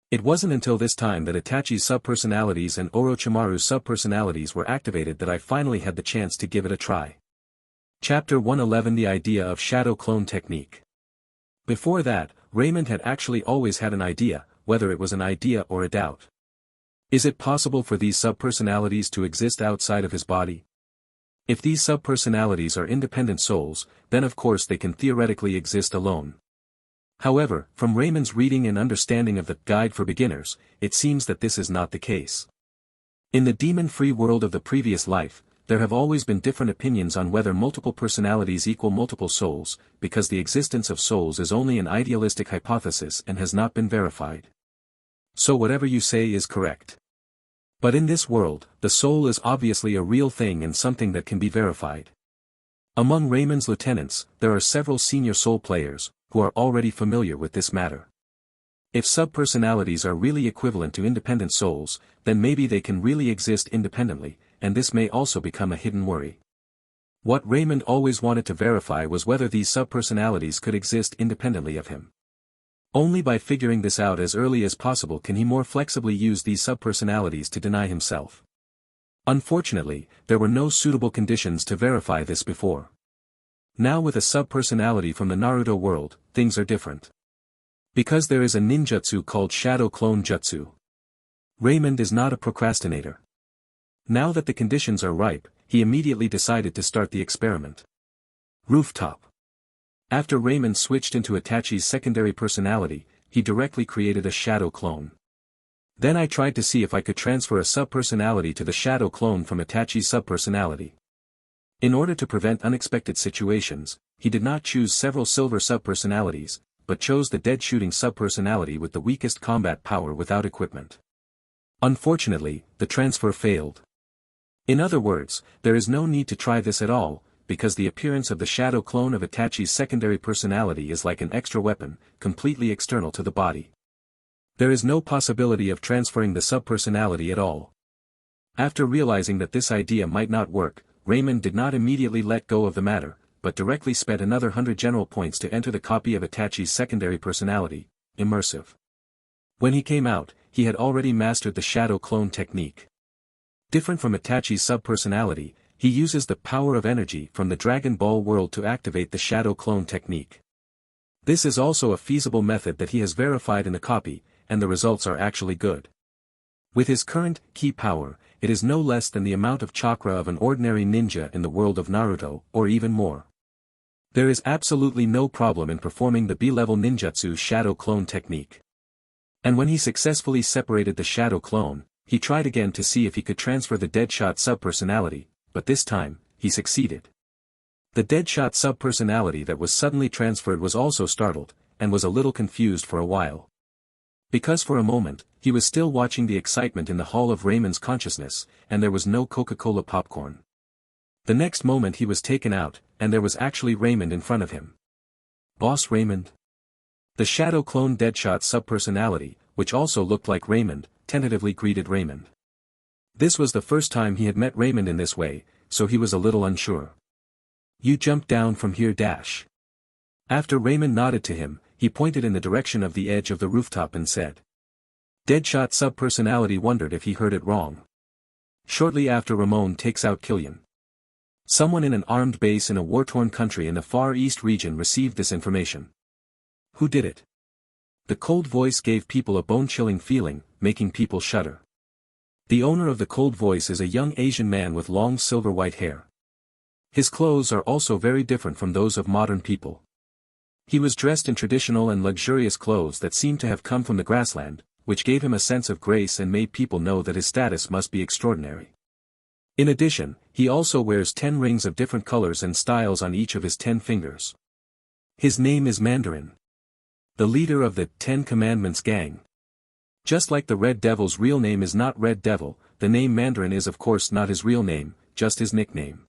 It wasn't until this time that Itachi's subpersonalities and Orochimaru's subpersonalities were activated that I finally had the chance to give it a try. Chapter 111 The Idea of Shadow Clone Technique. Before that, Raymond had actually always had an idea, whether it was an idea or a doubt. Is it possible for these subpersonalities to exist outside of his body? If these subpersonalities are independent souls, then of course they can theoretically exist alone. However, from Raymond's reading and understanding of the Guide for Beginners, it seems that this is not the case. In the demon-free world of the previous life, there have always been different opinions on whether multiple personalities equal multiple souls, because the existence of souls is only an idealistic hypothesis and has not been verified. So whatever you say is correct. But in this world, the soul is obviously a real thing and something that can be verified. Among Raymond's lieutenants, there are several senior soul players, who are already familiar with this matter. If subpersonalities are really equivalent to independent souls, then maybe they can really exist independently, and this may also become a hidden worry. What Raymond always wanted to verify was whether these subpersonalities could exist independently of him. Only by figuring this out as early as possible can he more flexibly use these subpersonalities to deny himself. Unfortunately, there were no suitable conditions to verify this before. Now with a subpersonality from the Naruto world, things are different. Because there is a ninjutsu called Shadow Clone Jutsu. Raymond is not a procrastinator. Now that the conditions are ripe, he immediately decided to start the experiment. Rooftop. After Raymond switched into Itachi's secondary personality, he directly created a shadow clone. Then I tried to see if I could transfer a subpersonality to the shadow clone from Itachi's subpersonality. In order to prevent unexpected situations, he did not choose several silver subpersonalities, but chose the dead shooting subpersonality with the weakest combat power without equipment. Unfortunately, the transfer failed. In other words, there is no need to try this at all, because the appearance of the shadow clone of Itachi's secondary personality is like an extra weapon, completely external to the body. There is no possibility of transferring the subpersonality at all. After realizing that this idea might not work, Raymond did not immediately let go of the matter, but directly spent another 100 general points to enter the copy of Itachi's secondary personality, immersive. When he came out, he had already mastered the shadow clone technique. Different from Itachi's subpersonality, he uses the power of energy from the Dragon Ball world to activate the shadow clone technique. This is also a feasible method that he has verified in the copy, and the results are actually good. With his current ki power, it is no less than the amount of chakra of an ordinary ninja in the world of Naruto, or even more. There is absolutely no problem in performing the B-level ninjutsu shadow clone technique. And when he successfully separated the shadow clone, he tried again to see if he could transfer the Deadshot subpersonality, but this time, he succeeded. The Deadshot subpersonality that was suddenly transferred was also startled, and was a little confused for a while. Because for a moment, he was still watching the excitement in the hall of Raymond's consciousness, and there was no Coca-Cola popcorn. The next moment he was taken out, and there was actually Raymond in front of him. Boss Raymond? The shadow clone Deadshot subpersonality, which also looked like Raymond, tentatively greeted Raymond. This was the first time he had met Raymond in this way, so he was a little unsure. You jumped down from here dash. After Raymond nodded to him, he pointed in the direction of the edge of the rooftop and said. Deadshot subpersonality wondered if he heard it wrong. Shortly after Ramon takes out Killian. Someone in an armed base in a war-torn country in the Far East region received this information. Who did it? The cold voice gave people a bone-chilling feeling, making people shudder. The owner of the cold voice is a young Asian man with long silver-white hair. His clothes are also very different from those of modern people. He was dressed in traditional and luxurious clothes that seemed to have come from the grassland, which gave him a sense of grace and made people know that his status must be extraordinary. In addition, he also wears 10 rings of different colors and styles on each of his 10 fingers. His name is Mandarin, the leader of the 10 Commandments gang. Just like the Red Devil's real name is not Red Devil, the name Mandarin is of course not his real name, just his nickname.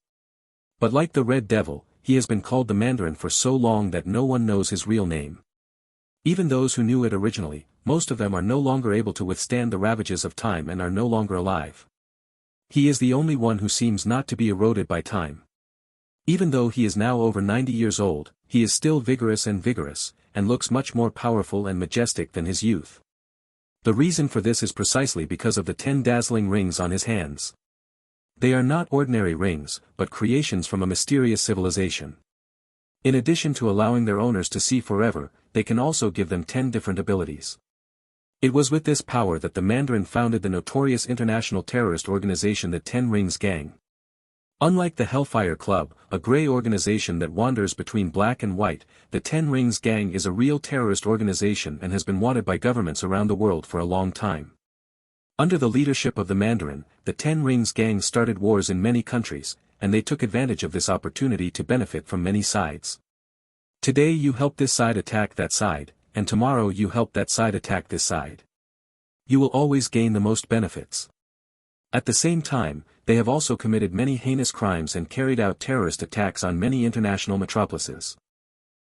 But like the Red Devil, he has been called the Mandarin for so long that no one knows his real name. Even those who knew it originally, most of them are no longer able to withstand the ravages of time and are no longer alive. He is the only one who seems not to be eroded by time. Even though he is now over 90 years old, he is still vigorous, and looks much more powerful and majestic than his youth. The reason for this is precisely because of the 10 dazzling rings on his hands. They are not ordinary rings, but creations from a mysterious civilization. In addition to allowing their owners to see forever, they can also give them 10 different abilities. It was with this power that the Mandarin founded the notorious international terrorist organization the 10 Rings Gang. Unlike the Hellfire Club, a gray organization that wanders between black and white, the 10 Rings Gang is a real terrorist organization and has been wanted by governments around the world for a long time. Under the leadership of the Mandarin, the 10 Rings Gang started wars in many countries, and they took advantage of this opportunity to benefit from many sides. Today you help this side attack that side, and tomorrow you help that side attack this side. You will always gain the most benefits. At the same time, they have also committed many heinous crimes and carried out terrorist attacks on many international metropolises.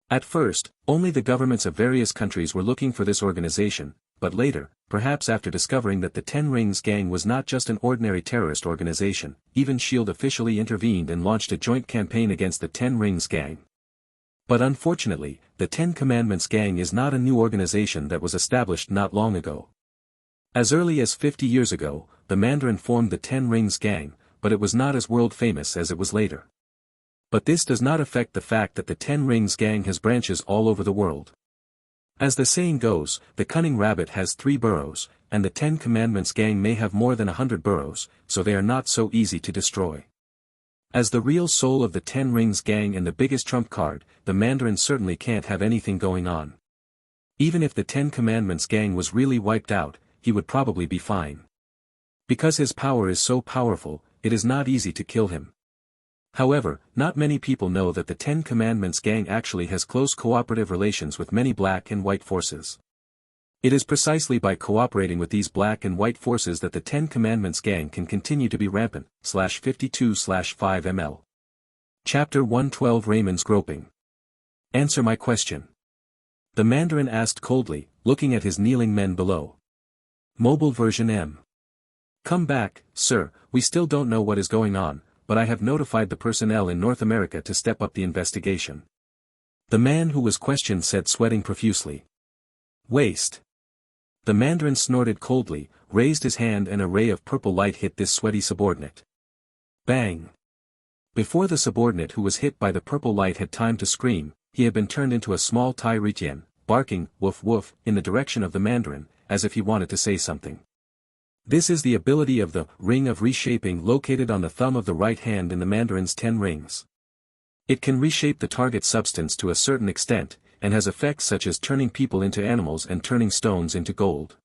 At first, only the governments of various countries were looking for this organization, but later, perhaps after discovering that the 10 Rings Gang was not just an ordinary terrorist organization, even S.H.I.E.L.D. officially intervened and launched a joint campaign against the 10 Rings Gang. But unfortunately, the 10 Commandments Gang is not a new organization that was established not long ago. As early as 50 years ago, the Mandarin formed the 10 Rings Gang, but it was not as world famous as it was later. But this does not affect the fact that the 10 Rings Gang has branches all over the world. As the saying goes, the cunning rabbit has 3 burrows, and the 10 Commandments Gang may have more than 100 burrows, so they are not so easy to destroy. As the real soul of the 10 Rings Gang and the biggest trump card, the Mandarin certainly can't have anything going on. Even if the 10 Commandments Gang was really wiped out, he would probably be fine. Because his power is so powerful, it is not easy to kill him. However, not many people know that the 10 Commandments Gang actually has close cooperative relations with many black and white forces. It is precisely by cooperating with these black and white forces that the 10 Commandments Gang can continue to be rampant. 52/5 ml. Chapter 112 Raymond's Groping. Answer my question. The Mandarin asked coldly, looking at his kneeling men below. Mobile version M. Come back, sir, we still don't know what is going on, but I have notified the personnel in North America to step up the investigation. The man who was questioned said, sweating profusely. Waste. The Mandarin snorted coldly, raised his hand, and a ray of purple light hit this sweaty subordinate. Bang! Before the subordinate who was hit by the purple light had time to scream, he had been turned into a small Tyrian, barking, woof woof, in the direction of the Mandarin, as if he wanted to say something. This is the ability of the ring of reshaping located on the thumb of the right hand in the Mandarin's 10 rings. It can reshape the target substance to a certain extent, and has effects such as turning people into animals and turning stones into gold.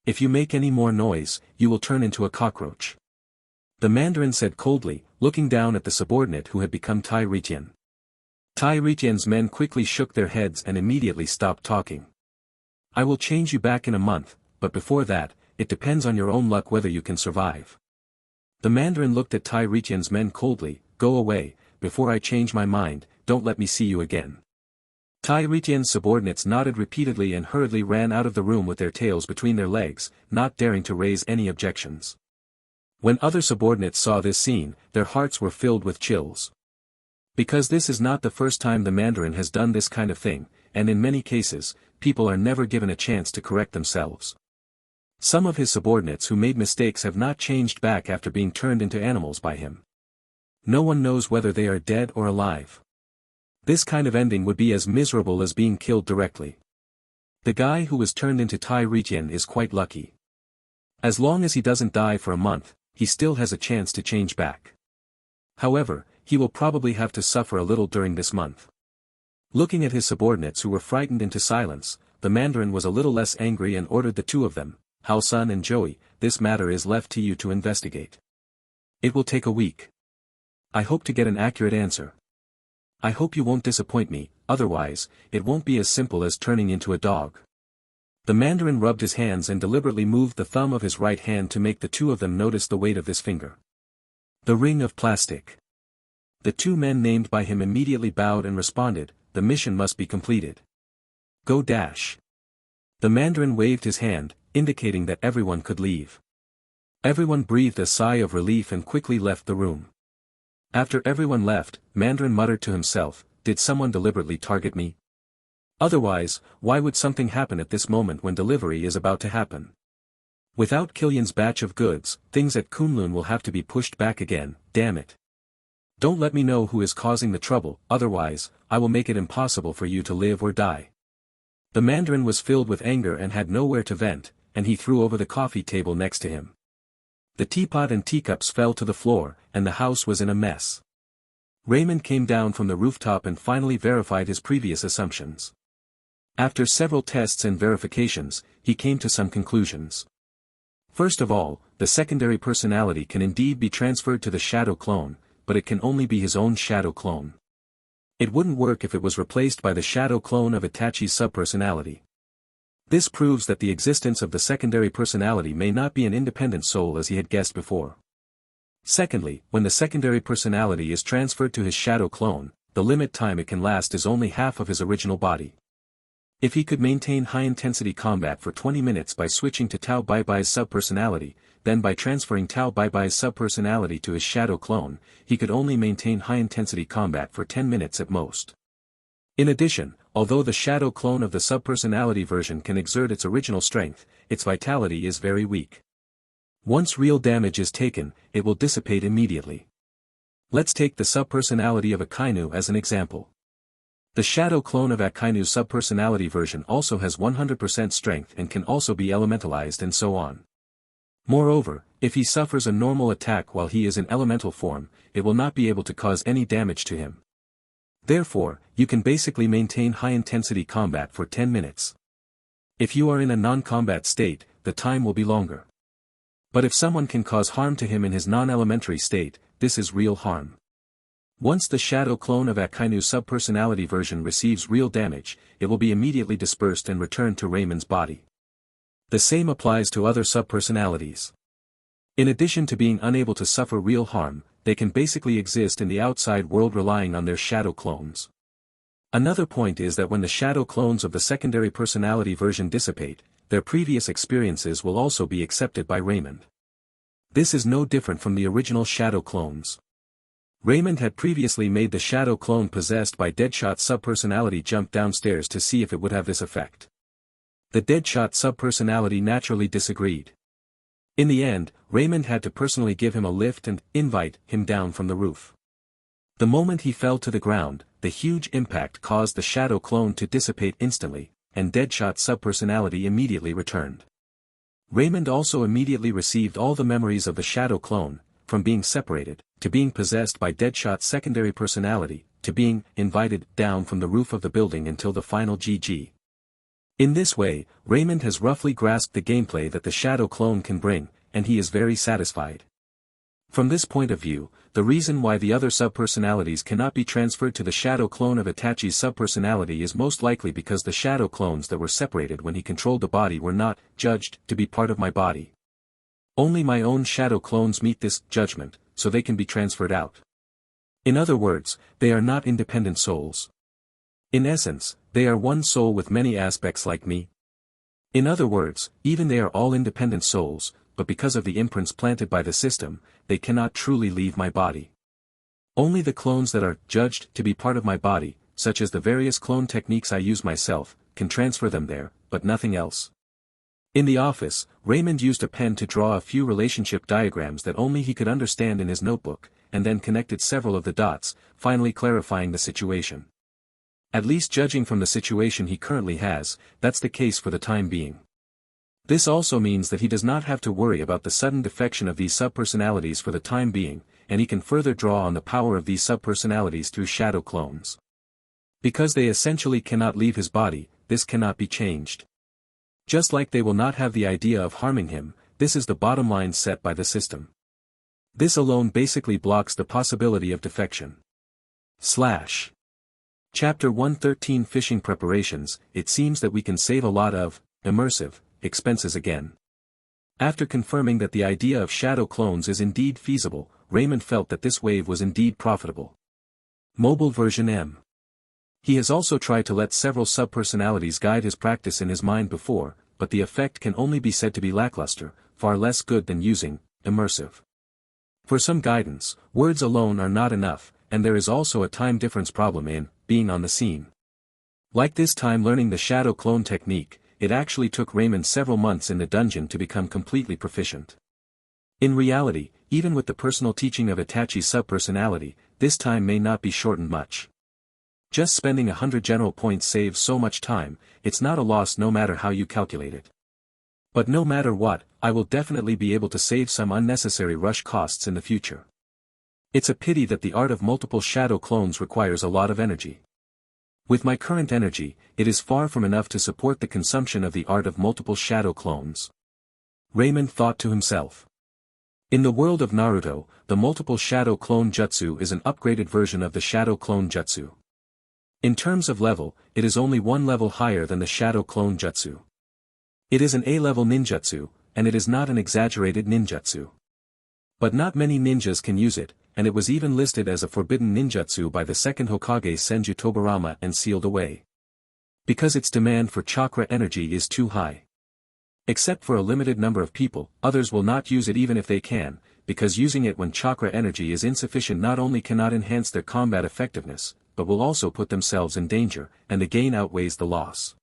If you make any more noise, you will turn into a cockroach. The Mandarin said coldly, looking down at the subordinate who had become Tyrian. Tyrian's men quickly shook their heads and immediately stopped talking. I will change you back in a month, but before that, it depends on your own luck whether you can survive. The Mandarin looked at Tyrian's men coldly. Go away, before I change my mind, don't let me see you again. Tyrian's subordinates nodded repeatedly and hurriedly ran out of the room with their tails between their legs, not daring to raise any objections. When other subordinates saw this scene, their hearts were filled with chills. Because this is not the first time the Mandarin has done this kind of thing, and in many cases, people are never given a chance to correct themselves. Some of his subordinates who made mistakes have not changed back after being turned into animals by him. No one knows whether they are dead or alive. This kind of ending would be as miserable as being killed directly. The guy who was turned into Tai Retian is quite lucky. As long as he doesn't die for a month, he still has a chance to change back. However, he will probably have to suffer a little during this month. Looking at his subordinates who were frightened into silence, the Mandarin was a little less angry and ordered the two of them, Hao-sun and Joey, this matter is left to you to investigate. It will take a week. I hope to get an accurate answer. I hope you won't disappoint me, otherwise, it won't be as simple as turning into a dog. The Mandarin rubbed his hands and deliberately moved the thumb of his right hand to make the two of them notice the weight of this finger. The ring of plastic. The two men named by him immediately bowed and responded, the mission must be completed. Go dash. The Mandarin waved his hand, indicating that everyone could leave. Everyone breathed a sigh of relief and quickly left the room. After everyone left, Mandarin muttered to himself, did someone deliberately target me? Otherwise, why would something happen at this moment when delivery is about to happen? Without Killian's batch of goods, things at Kunlun will have to be pushed back again, damn it. Don't let me know who is causing the trouble, otherwise, I will make it impossible for you to live or die. The Mandarin was filled with anger and had nowhere to vent, and he threw over the coffee table next to him. The teapot and teacups fell to the floor, and the house was in a mess. Raymond came down from the rooftop and finally verified his previous assumptions. After several tests and verifications, he came to some conclusions. First of all, the secondary personality can indeed be transferred to the shadow clone, but it can only be his own shadow clone. It wouldn't work if it was replaced by the shadow clone of Itachi's subpersonality. This proves that the existence of the secondary personality may not be an independent soul as he had guessed before. Secondly, when the secondary personality is transferred to his shadow clone, the limit time it can last is only half of his original body. If he could maintain high-intensity combat for 20 minutes by switching to Tao Baibai's subpersonality, then by transferring Tao Baibai's subpersonality to his shadow clone, he could only maintain high-intensity combat for 10 minutes at most. In addition, although the shadow clone of the subpersonality version can exert its original strength, its vitality is very weak. Once real damage is taken, it will dissipate immediately. Let's take the subpersonality of Akainu as an example. The shadow clone of Akainu's subpersonality version also has 100% strength and can also be elementalized and so on. Moreover, if he suffers a normal attack while he is in elemental form, it will not be able to cause any damage to him. Therefore, you can basically maintain high-intensity combat for 10 minutes. If you are in a non-combat state, the time will be longer. But if someone can cause harm to him in his non-elementary state, this is real harm. Once the shadow clone of Akainu's subpersonality version receives real damage, it will be immediately dispersed and returned to Raymond's body. The same applies to other subpersonalities. In addition to being unable to suffer real harm, they can basically exist in the outside world relying on their shadow clones. Another point is that when the shadow clones of the secondary personality version dissipate, their previous experiences will also be accepted by Raymond. This is no different from the original shadow clones. Raymond had previously made the shadow clone possessed by Deadshot's subpersonality jump downstairs to see if it would have this effect. The Deadshot subpersonality naturally disagreed. In the end, Raymond had to personally give him a lift and invite him down from the roof. The moment he fell to the ground, the huge impact caused the shadow clone to dissipate instantly, and Deadshot's subpersonality immediately returned. Raymond also immediately received all the memories of the shadow clone, from being separated, to being possessed by Deadshot's secondary personality, to being invited down from the roof of the building until the final GG. In this way, Raymond has roughly grasped the gameplay that the shadow clone can bring, and he is very satisfied. From this point of view, the reason why the other subpersonalities cannot be transferred to the shadow clone of Itachi's subpersonality is most likely because the shadow clones that were separated when he controlled the body were not judged to be part of my body. Only my own shadow clones meet this judgment, so they can be transferred out. In other words, they are not independent souls. In essence, they are one soul with many aspects like me. In other words, even they are all independent souls, but because of the imprints planted by the system, they cannot truly leave my body. Only the clones that are judged to be part of my body, such as the various clone techniques I use myself, can transfer them there, but nothing else. In the office, Raymond used a pen to draw a few relationship diagrams that only he could understand in his notebook, and then connected several of the dots, finally clarifying the situation. At least judging from the situation he currently has, that's the case for the time being. This also means that he does not have to worry about the sudden defection of these subpersonalities for the time being, and he can further draw on the power of these subpersonalities through shadow clones. Because they essentially cannot leave his body, this cannot be changed. Just like they will not have the idea of harming him, this is the bottom line set by the system. This alone basically blocks the possibility of defection. Chapter 113 Fishing Preparations. It seems that we can save a lot of immersive expenses again. After confirming that the idea of shadow clones is indeed feasible, Raymond felt that this wave was indeed profitable. Mobile version M. He has also tried to let several subpersonalities guide his practice in his mind before, but the effect can only be said to be lackluster, far less good than using immersive. For some guidance, words alone are not enough, and there is also a time difference problem in being on the scene. Like this time learning the shadow clone technique, it actually took Raymond several months in the dungeon to become completely proficient. In reality, even with the personal teaching of Itachi's subpersonality, this time may not be shortened much. Just spending 100 general points saves so much time, it's not a loss no matter how you calculate it. But no matter what, I will definitely be able to save some unnecessary rush costs in the future. It's a pity that the art of multiple shadow clones requires a lot of energy. With my current energy, it is far from enough to support the consumption of the art of multiple shadow clones. Raymond thought to himself. In the world of Naruto, the multiple shadow clone jutsu is an upgraded version of the shadow clone jutsu. In terms of level, it is only one level higher than the shadow clone jutsu. It is an A-level ninjutsu, and it is not an exaggerated ninjutsu. But not many ninjas can use it, and it was even listed as a forbidden ninjutsu by the second Hokage Senju Tobarama and sealed away. Because its demand for chakra energy is too high. Except for a limited number of people, others will not use it even if they can, because using it when chakra energy is insufficient not only cannot enhance their combat effectiveness, but will also put themselves in danger, and the gain outweighs the loss.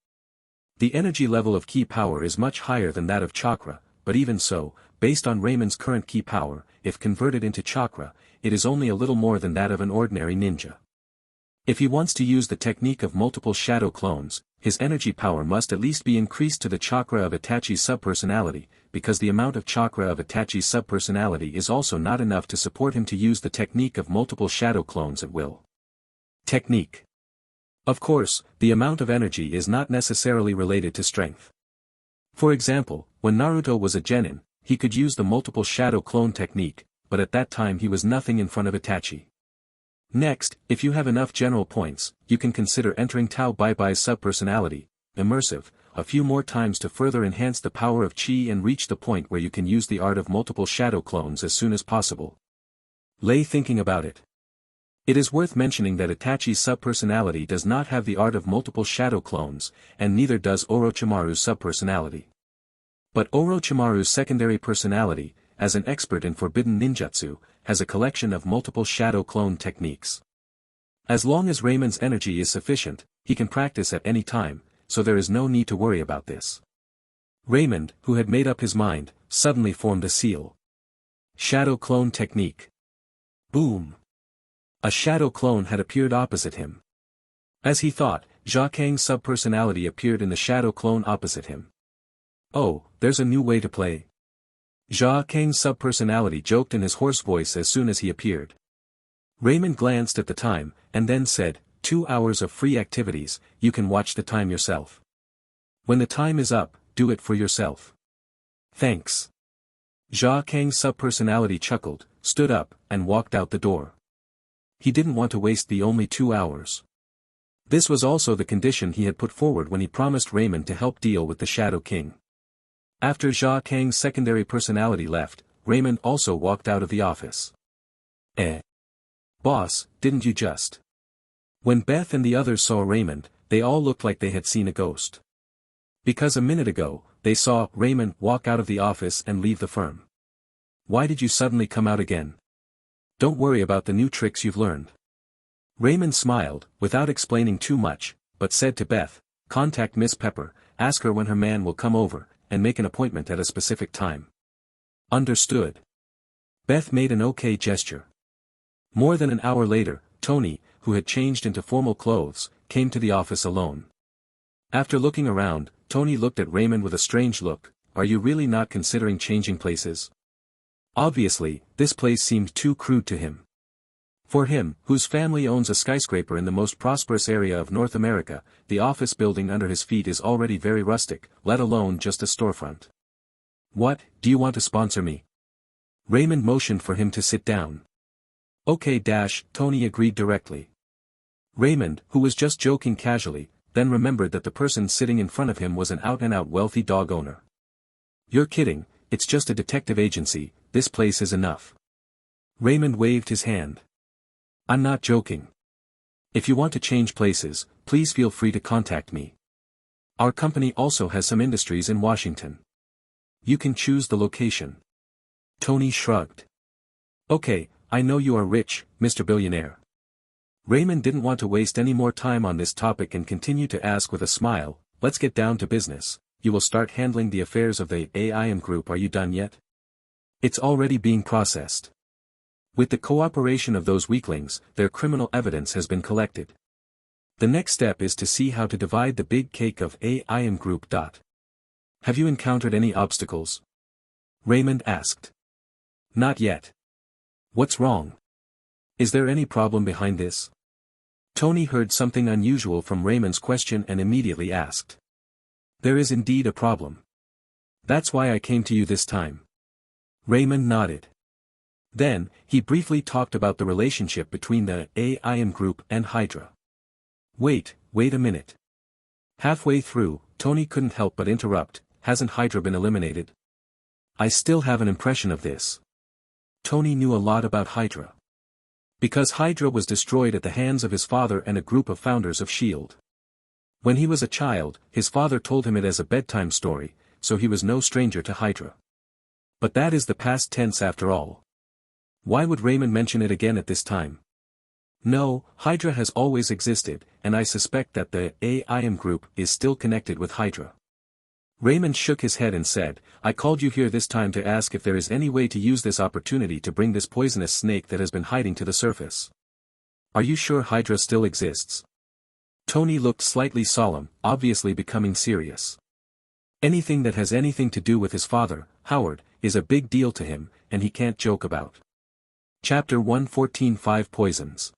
The energy level of ki power is much higher than that of chakra, but even so, based on Raymond's current ki power, if converted into chakra, it is only a little more than that of an ordinary ninja. If he wants to use the technique of multiple shadow clones, his energy power must at least be increased to the chakra of Itachi's subpersonality, because the amount of chakra of Itachi's subpersonality is also not enough to support him to use the technique of multiple shadow clones at will. Technique. Of course, the amount of energy is not necessarily related to strength. For example, when Naruto was a genin, he could use the multiple shadow clone technique, but at that time he was nothing in front of Itachi. Next, if you have enough general points, you can consider entering Tao Baibai's subpersonality, immersive, a few more times to further enhance the power of chi and reach the point where you can use the art of multiple shadow clones as soon as possible. Lay thinking about it. It is worth mentioning that Itachi's subpersonality does not have the art of multiple shadow clones, and neither does Orochimaru's subpersonality. But Orochimaru's secondary personality, as an expert in forbidden ninjutsu, has a collection of multiple shadow clone techniques. As long as Raymond's energy is sufficient, he can practice at any time, so there is no need to worry about this. Raymond, who had made up his mind, suddenly formed a seal. Shadow clone technique. Boom! A shadow clone had appeared opposite him. As he thought, Jia Kang's subpersonality appeared in the shadow clone opposite him. Oh, there's a new way to play. Jia Kang's subpersonality joked in his hoarse voice as soon as he appeared. Raymond glanced at the time, and then said, 2 hours of free activities, you can watch the time yourself. When the time is up, do it for yourself. Thanks. Jia Kang's subpersonality chuckled, stood up, and walked out the door. He didn't want to waste the only 2 hours. This was also the condition he had put forward when he promised Raymond to help deal with the Shadow King. After Jia Kang's secondary personality left, Raymond also walked out of the office. Boss, didn't you just? When Beth and the others saw Raymond, they all looked like they had seen a ghost. Because a minute ago, they saw Raymond walk out of the office and leave the firm. Why did you suddenly come out again? Don't worry about the new tricks you've learned. Raymond smiled, without explaining too much, but said to Beth, contact Miss Pepper, ask her when her man will come over, and make an appointment at a specific time. Understood. Beth made an okay gesture. More than an hour later, Tony, who had changed into formal clothes, came to the office alone. After looking around, Tony looked at Raymond with a strange look. Are you really not considering changing places? Obviously, this place seemed too crude to him. For him, whose family owns a skyscraper in the most prosperous area of North America, the office building under his feet is already very rustic, let alone just a storefront. What, do you want to sponsor me? Raymond motioned for him to sit down. Okay, Tony agreed directly. Raymond, who was just joking casually, then remembered that the person sitting in front of him was an out-and-out wealthy dog owner. You're kidding, it's just a detective agency, this place is enough. Raymond waved his hand. I'm not joking. If you want to change places, please feel free to contact me. Our company also has some industries in Washington. You can choose the location. Tony shrugged. Okay, I know you are rich, Mr. Billionaire. Raymond didn't want to waste any more time on this topic and continued to ask with a smile, let's get down to business. You will start handling the affairs of the AIM group. Are you done yet? It's already being processed. With the cooperation of those weaklings, their criminal evidence has been collected. The next step is to see how to divide the big cake of AIM group. Have you encountered any obstacles? Raymond asked. Not yet. What's wrong? Is there any problem behind this? Tony heard something unusual from Raymond's question and immediately asked. There is indeed a problem. That's why I came to you this time. Raymond nodded. Then, he briefly talked about the relationship between the AIM group and Hydra. Wait a minute. Halfway through, Tony couldn't help but interrupt, hasn't Hydra been eliminated? I still have an impression of this. Tony knew a lot about Hydra. Because Hydra was destroyed at the hands of his father and a group of founders of S.H.I.E.L.D. When he was a child, his father told him it as a bedtime story, so he was no stranger to Hydra. But that is the past tense after all. Why would Raymond mention it again at this time? No, Hydra has always existed, and I suspect that the AIM group is still connected with Hydra. Raymond shook his head and said, I called you here this time to ask if there is any way to use this opportunity to bring this poisonous snake that has been hiding to the surface. Are you sure Hydra still exists? Tony looked slightly solemn, obviously becoming serious. Anything that has anything to do with his father, Howard, is a big deal to him, and he can't joke about. Chapter 114 5 Poisons.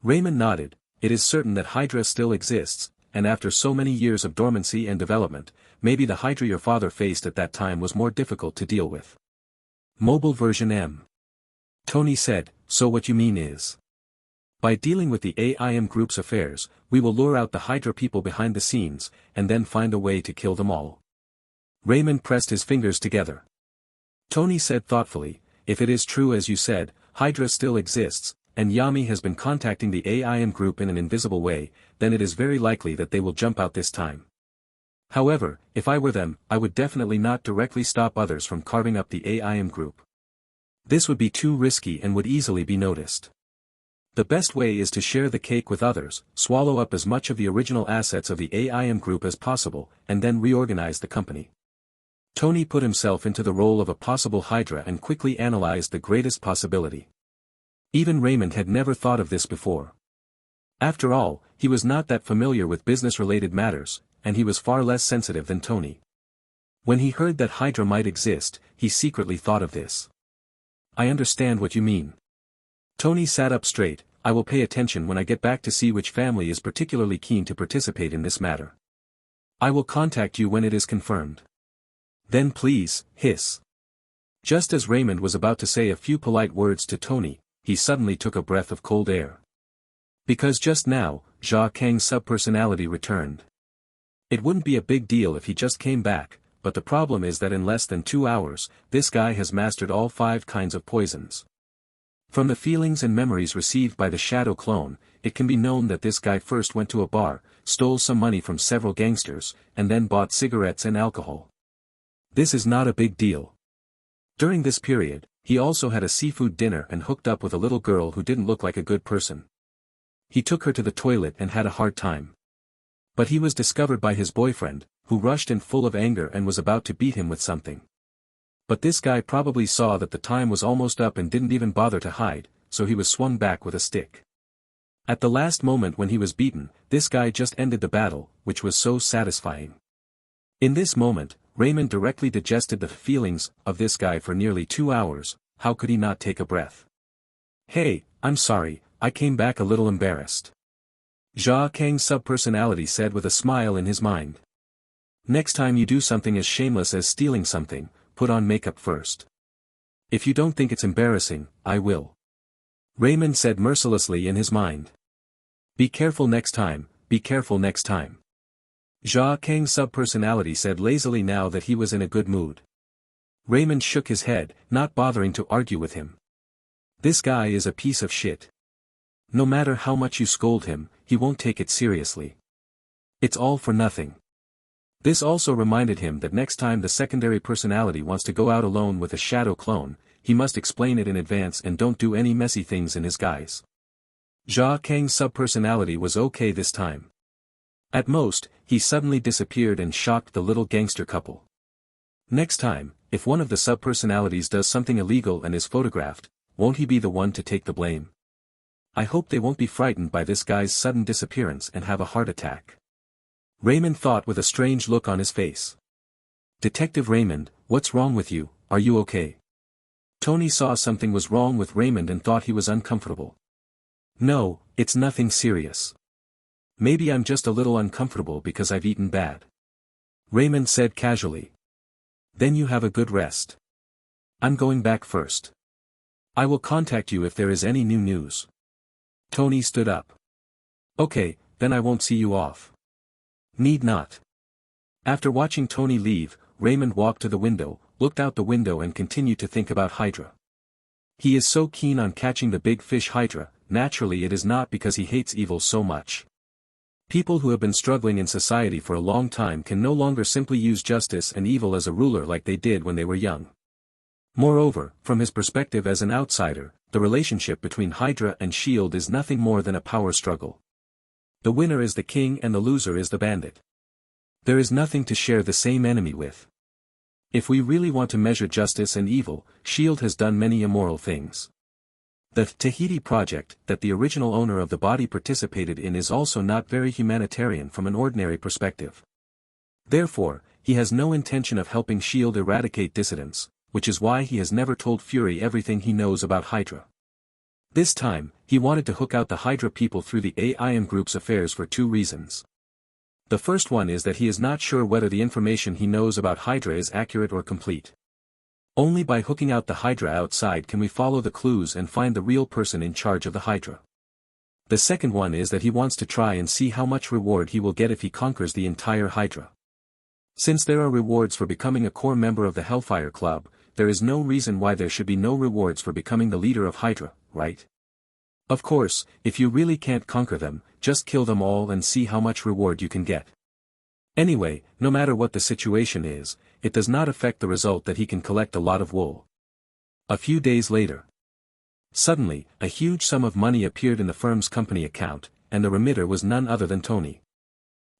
Raymond nodded. It is certain that Hydra still exists, and after so many years of dormancy and development, maybe the Hydra your father faced at that time was more difficult to deal with. Mobile version M. Tony said, so what you mean is, by dealing with the AIM group's affairs, we will lure out the Hydra people behind the scenes, and then find a way to kill them all. Raymond pressed his fingers together. Tony said thoughtfully, if it is true as you said, Hydra still exists, and Yami has been contacting the AIM group in an invisible way, then it is very likely that they will jump out this time. However, if I were them, I would definitely not directly stop others from carving up the AIM group. This would be too risky and would easily be noticed. The best way is to share the cake with others, swallow up as much of the original assets of the AIM group as possible, and then reorganize the company. Tony put himself into the role of a possible Hydra and quickly analyzed the greatest possibility. Even Raymond had never thought of this before. After all, he was not that familiar with business-related matters, and he was far less sensitive than Tony. When he heard that Hydra might exist, he secretly thought of this. I understand what you mean. Tony sat up straight. I will pay attention when I get back to see which family is particularly keen to participate in this matter. I will contact you when it is confirmed. Then please, hiss. Just as Raymond was about to say a few polite words to Tony, he suddenly took a breath of cold air. Because just now, Jia Kang's subpersonality returned. It wouldn't be a big deal if he just came back, but the problem is that in less than 2 hours, this guy has mastered all 5 kinds of poisons. From the feelings and memories received by the shadow clone, it can be known that this guy first went to a bar, stole some money from several gangsters, and then bought cigarettes and alcohol. This is not a big deal. During this period, he also had a seafood dinner and hooked up with a little girl who didn't look like a good person. He took her to the toilet and had a hard time. But he was discovered by his boyfriend, who rushed in full of anger and was about to beat him with something. But this guy probably saw that the time was almost up and didn't even bother to hide, so he was swung back with a stick. At the last moment when he was beaten, this guy just ended the battle, which was so satisfying. In this moment, Raymond directly digested the feelings of this guy for nearly 2 hours. How could he not take a breath? Hey, I'm sorry, I came back a little embarrassed. Jia Kang's subpersonality said with a smile in his mind. Next time you do something as shameless as stealing something, put on makeup first. If you don't think it's embarrassing, I will. Raymond said mercilessly in his mind. Be careful next time, be careful next time. Jia Kang's subpersonality said lazily now that he was in a good mood. Raymond shook his head, not bothering to argue with him. This guy is a piece of shit. No matter how much you scold him, he won't take it seriously. It's all for nothing. This also reminded him that next time the secondary personality wants to go out alone with a shadow clone, he must explain it in advance and don't do any messy things in his guise. Jia Kang's subpersonality was okay this time. At most, he suddenly disappeared and shocked the little gangster couple. Next time, if one of the subpersonalities does something illegal and is photographed, won't he be the one to take the blame? I hope they won't be frightened by this guy's sudden disappearance and have a heart attack. Raymond thought with a strange look on his face. Detective Raymond, what's wrong with you, are you okay? Tony saw something was wrong with Raymond and thought he was uncomfortable. No, it's nothing serious. Maybe I'm just a little uncomfortable because I've eaten bad. Raymond said casually. Then you have a good rest. I'm going back first. I will contact you if there is any new news. Tony stood up. Okay, then I won't see you off. Need not. After watching Tony leave, Raymond walked to the window, looked out the window and continued to think about Hydra. He is so keen on catching the big fish Hydra, naturally it is not because he hates evil so much. People who have been struggling in society for a long time can no longer simply use justice and evil as a ruler like they did when they were young. Moreover, from his perspective as an outsider, the relationship between Hydra and S.H.I.E.L.D. is nothing more than a power struggle. The winner is the king and the loser is the bandit. There is nothing to share the same enemy with. If we really want to measure justice and evil, S.H.I.E.L.D. has done many immoral things. The Tahiti project that the original owner of the body participated in is also not very humanitarian from an ordinary perspective. Therefore, he has no intention of helping S.H.I.E.L.D. eradicate dissidents, which is why he has never told Fury everything he knows about Hydra. This time, he wanted to hook out the Hydra people through the AIM group's affairs for 2 reasons. The first one is that he is not sure whether the information he knows about Hydra is accurate or complete. Only by hooking out the Hydra outside can we follow the clues and find the real person in charge of the Hydra. The second one is that he wants to try and see how much reward he will get if he conquers the entire Hydra. Since there are rewards for becoming a core member of the Hellfire Club, there is no reason why there should be no rewards for becoming the leader of Hydra, right? Of course, if you really can't conquer them, just kill them all and see how much reward you can get. Anyway, no matter what the situation is, it does not affect the result that he can collect a lot of wool. A few days later. Suddenly, a huge sum of money appeared in the firm's company account, and the remitter was none other than Tony.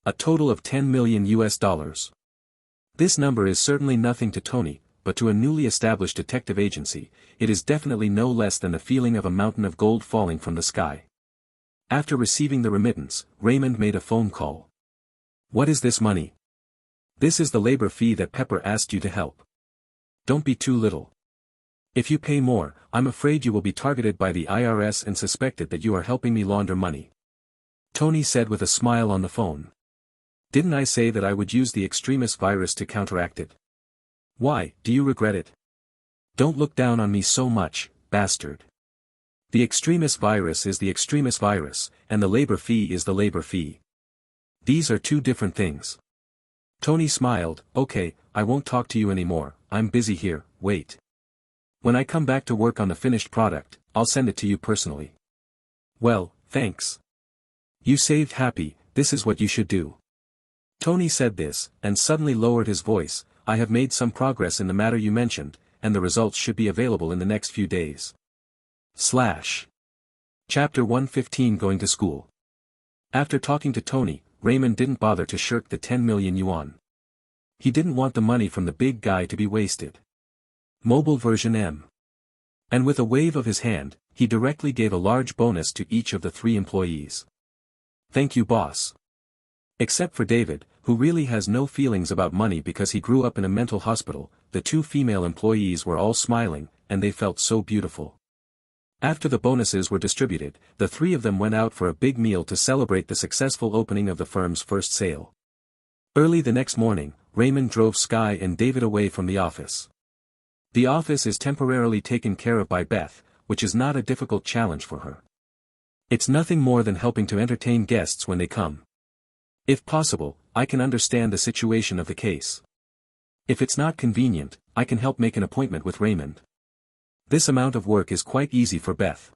A total of $10 million. This number is certainly nothing to Tony, but to a newly established detective agency, it is definitely no less than the feeling of a mountain of gold falling from the sky. After receiving the remittance, Raymond made a phone call. What is this money? This is the labor fee that Pepper asked you to help. Don't be too little. If you pay more, I'm afraid you will be targeted by the IRS and suspected that you are helping me launder money. Tony said with a smile on the phone. Didn't I say that I would use the extremist virus to counteract it? Why, do you regret it? Don't look down on me so much, bastard. The extremist virus is the extremist virus, and the labor fee is the labor fee. These are 2 different things. Tony smiled. Okay, I won't talk to you anymore, I'm busy here, wait. When I come back to work on the finished product, I'll send it to you personally. Well, thanks. You saved Happy, this is what you should do. Tony said this, and suddenly lowered his voice. I have made some progress in the matter you mentioned, and the results should be available in the next few days. Chapter 115 Going to School. After talking to Tony, Raymond didn't bother to shirk the 10 million yuan. He didn't want the money from the big guy to be wasted. Mobile version M. And with a wave of his hand, he directly gave a large bonus to each of the 3 employees. "Thank you, boss." Except for David, who really has no feelings about money because he grew up in a mental hospital, the 2 female employees were all smiling, and they felt so beautiful. After the bonuses were distributed, the 3 of them went out for a big meal to celebrate the successful opening of the firm's first sale. Early the next morning, Raymond drove Sky and David away from the office. The office is temporarily taken care of by Beth, which is not a difficult challenge for her. It's nothing more than helping to entertain guests when they come. If possible, I can understand the situation of the case. If it's not convenient, I can help make an appointment with Raymond. This amount of work is quite easy for Beth.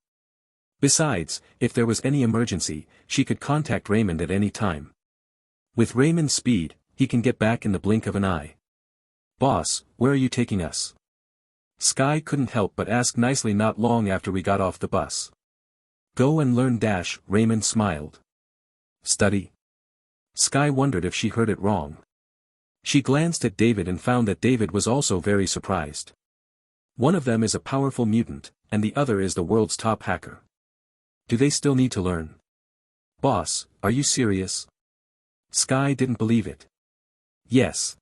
Besides, if there was any emergency, she could contact Raymond at any time. With Raymond's speed, he can get back in the blink of an eye. "Boss, where are you taking us?" Sky couldn't help but ask nicely not long after we got off the bus. "Go and learn dash," Raymond smiled. "Study?" Sky wondered if she heard it wrong. She glanced at David and found that David was also very surprised. One of them is a powerful mutant, and the other is the world's top hacker. Do they still need to learn? "Boss, are you serious?" Sky didn't believe it. Yes.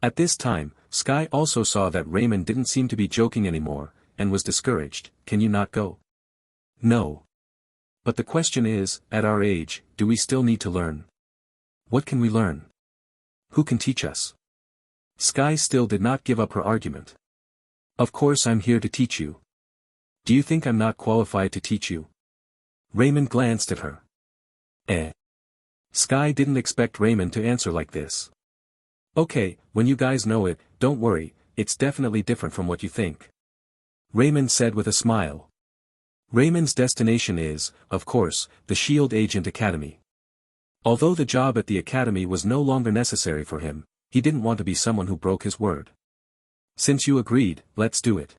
At this time, Sky also saw that Raymond didn't seem to be joking anymore, and was discouraged. "Can you not go?" "No. But the question is, at our age, do we still need to learn? What can we learn? Who can teach us?" Sky still did not give up her argument. "Of course I'm here to teach you. Do you think I'm not qualified to teach you?" Raymond glanced at her. Sky didn't expect Raymond to answer like this. "Okay, when you guys know it, don't worry, it's definitely different from what you think," Raymond said with a smile. Raymond's destination is, of course, the S.H.I.E.L.D. Agent Academy. Although the job at the academy was no longer necessary for him, he didn't want to be someone who broke his word. "Since you agreed, let's do it."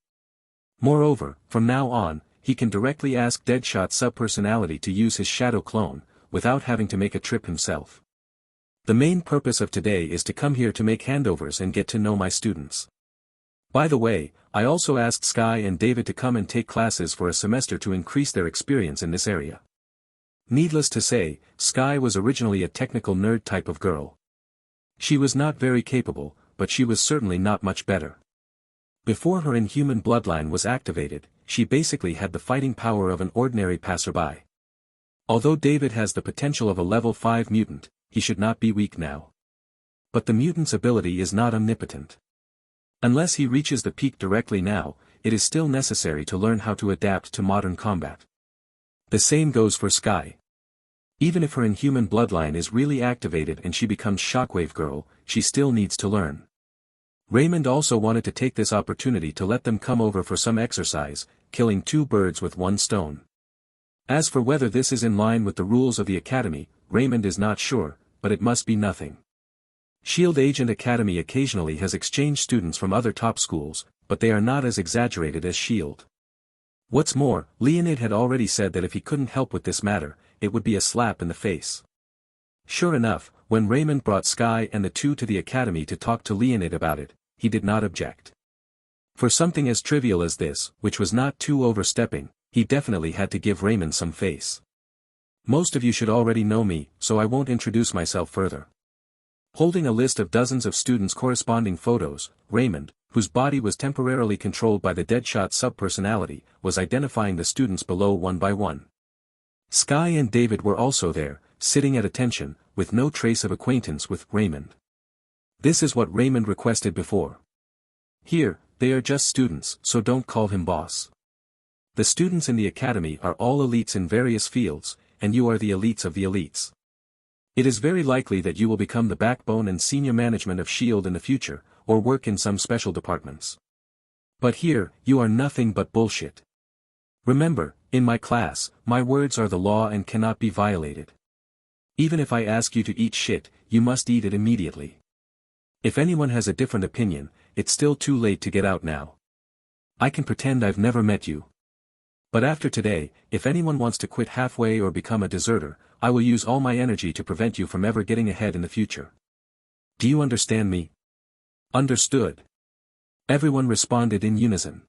Moreover, from now on, he can directly ask Deadshot subpersonality to use his shadow clone, without having to make a trip himself. The main purpose of today is to come here to make handovers and get to know my students. By the way, I also asked Sky and David to come and take classes for a semester to increase their experience in this area. Needless to say, Sky was originally a technical nerd type of girl. She was not very capable, but she was certainly not much better. Before her inhuman bloodline was activated, she basically had the fighting power of an ordinary passerby. Although David has the potential of a level 5 mutant, he should not be weak now. But the mutant's ability is not omnipotent. Unless he reaches the peak directly now, it is still necessary to learn how to adapt to modern combat. The same goes for Sky. Even if her inhuman bloodline is really activated and she becomes Shockwave Girl, she still needs to learn. Raymond also wanted to take this opportunity to let them come over for some exercise, killing 2 birds with 1 stone. As for whether this is in line with the rules of the Academy, Raymond is not sure, but it must be nothing. S.H.I.E.L.D. Agent Academy occasionally has exchanged students from other top schools, but they are not as exaggerated as S.H.I.E.L.D. What's more, Leonid had already said that if he couldn't help with this matter, it would be a slap in the face. Sure enough, when Raymond brought Sky and the 2 to the Academy to talk to Leonid about it, he did not object. For something as trivial as this, which was not too overstepping, he definitely had to give Raymond some face. Most of you should already know me, so I won't introduce myself further. Holding a list of dozens of students' corresponding photos, Raymond, whose body was temporarily controlled by the Deadshot subpersonality, was identifying the students below one by one. Sky and David were also there, sitting at attention, with no trace of acquaintance with Raymond. This is what Raymond requested before. "Here, they are just students, so don't call him boss. The students in the academy are all elites in various fields, and you are the elites of the elites. It is very likely that you will become the backbone and senior management of S.H.I.E.L.D. in the future, or work in some special departments. But here, you are nothing but bullshit. Remember, in my class, my words are the law and cannot be violated. Even if I ask you to eat shit, you must eat it immediately. If anyone has a different opinion, it's still too late to get out now. I can pretend I've never met you. But after today, if anyone wants to quit halfway or become a deserter, I will use all my energy to prevent you from ever getting ahead in the future. Do you understand me?" "Understood." Everyone responded in unison.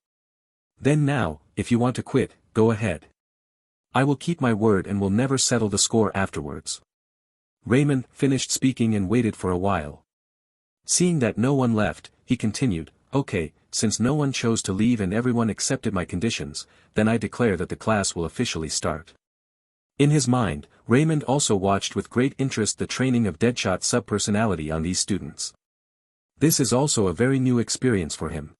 "Then now, if you want to quit, go ahead. I will keep my word and will never settle the score afterwards. Raymond finished speaking and waited for a while. Seeing that no one left, he continued, okay, since no one chose to leave and everyone accepted my conditions, then I declare that the class will officially start. In his mind, Raymond also watched with great interest the training of Deadshot subpersonality on these students. This is also a very new experience for him.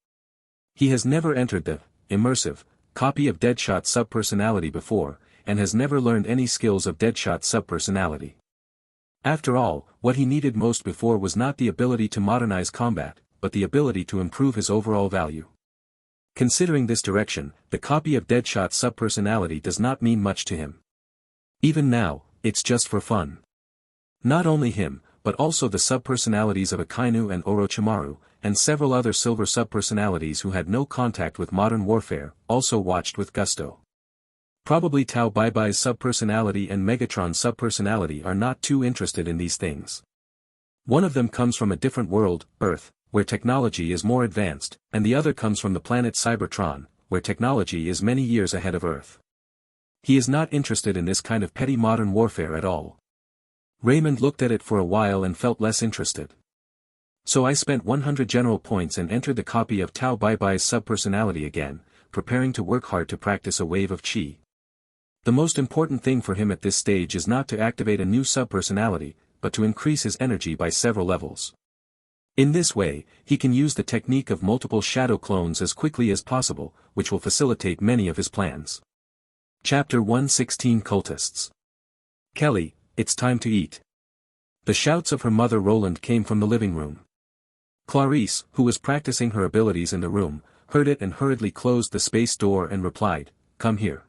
He has never entered the immersive copy of Deadshot subpersonality before, and has never learned any skills of Deadshot subpersonality. After all, what he needed most before was not the ability to modernize combat, but the ability to improve his overall value. Considering this direction, the copy of Deadshot subpersonality does not mean much to him. Even now, it's just for fun. Not only him, but also the subpersonalities of Akainu and Orochimaru, and several other silver subpersonalities who had no contact with modern warfare, also watched with gusto. Probably Tao Baibai's subpersonality and Megatron's subpersonality are not too interested in these things. One of them comes from a different world, Earth, where technology is more advanced, and the other comes from the planet Cybertron, where technology is many years ahead of Earth. He is not interested in this kind of petty modern warfare at all. Raymond looked at it for a while and felt less interested. So I spent 100 general points and entered the copy of Tao Baibai's subpersonality again, preparing to work hard to practice a wave of chi. The most important thing for him at this stage is not to activate a new subpersonality, but to increase his energy by several levels. In this way, he can use the technique of multiple shadow clones as quickly as possible, which will facilitate many of his plans. Chapter 116 Cultists. Kelly, it's time to eat. The shouts of her mother Roland came from the living room. Clarice, who was practicing her abilities in the room, heard it and hurriedly closed the space door and replied, "Come here."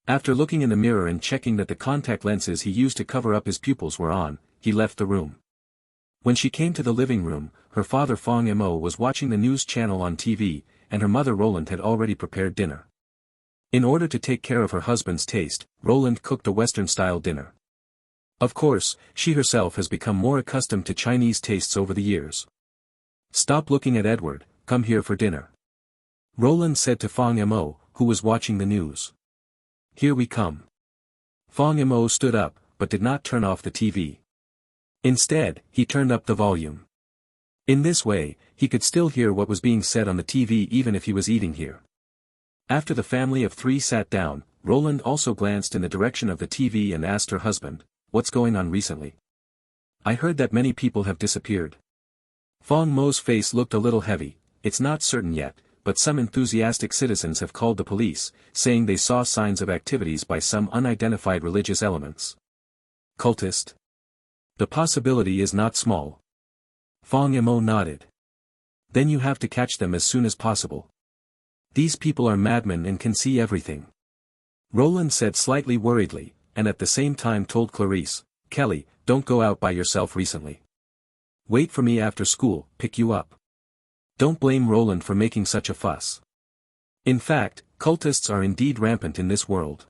After looking in the mirror and checking that the contact lenses he used to cover up his pupils were on, he left the room. When she came to the living room, her father Fong Mo was watching the news channel on TV, and her mother Roland had already prepared dinner. In order to take care of her husband's taste, Roland cooked a Western-style dinner. Of course, she herself has become more accustomed to Chinese tastes over the years. "Stop looking at Edward, come here for dinner," Roland said to Fong Mo, who was watching the news. "Here we come." Fong Mo stood up, but did not turn off the TV. Instead, he turned up the volume. In this way, he could still hear what was being said on the TV even if he was eating here. After the family of three sat down, Roland also glanced in the direction of the TV and asked her husband, "What's going on recently? I heard that many people have disappeared." Fong Mo's face looked a little heavy. "It's not certain yet, but some enthusiastic citizens have called the police, saying they saw signs of activities by some unidentified religious elements." "Cultist? The possibility is not small." Fong Mo nodded. "Then you have to catch them as soon as possible. These people are madmen and can see everything," Roland said slightly worriedly, and at the same time told Clarice, "Kelly, don't go out by yourself recently. Wait for me after school, pick you up. Don't blame Roland for making such a fuss." In fact, cultists are indeed rampant in this world.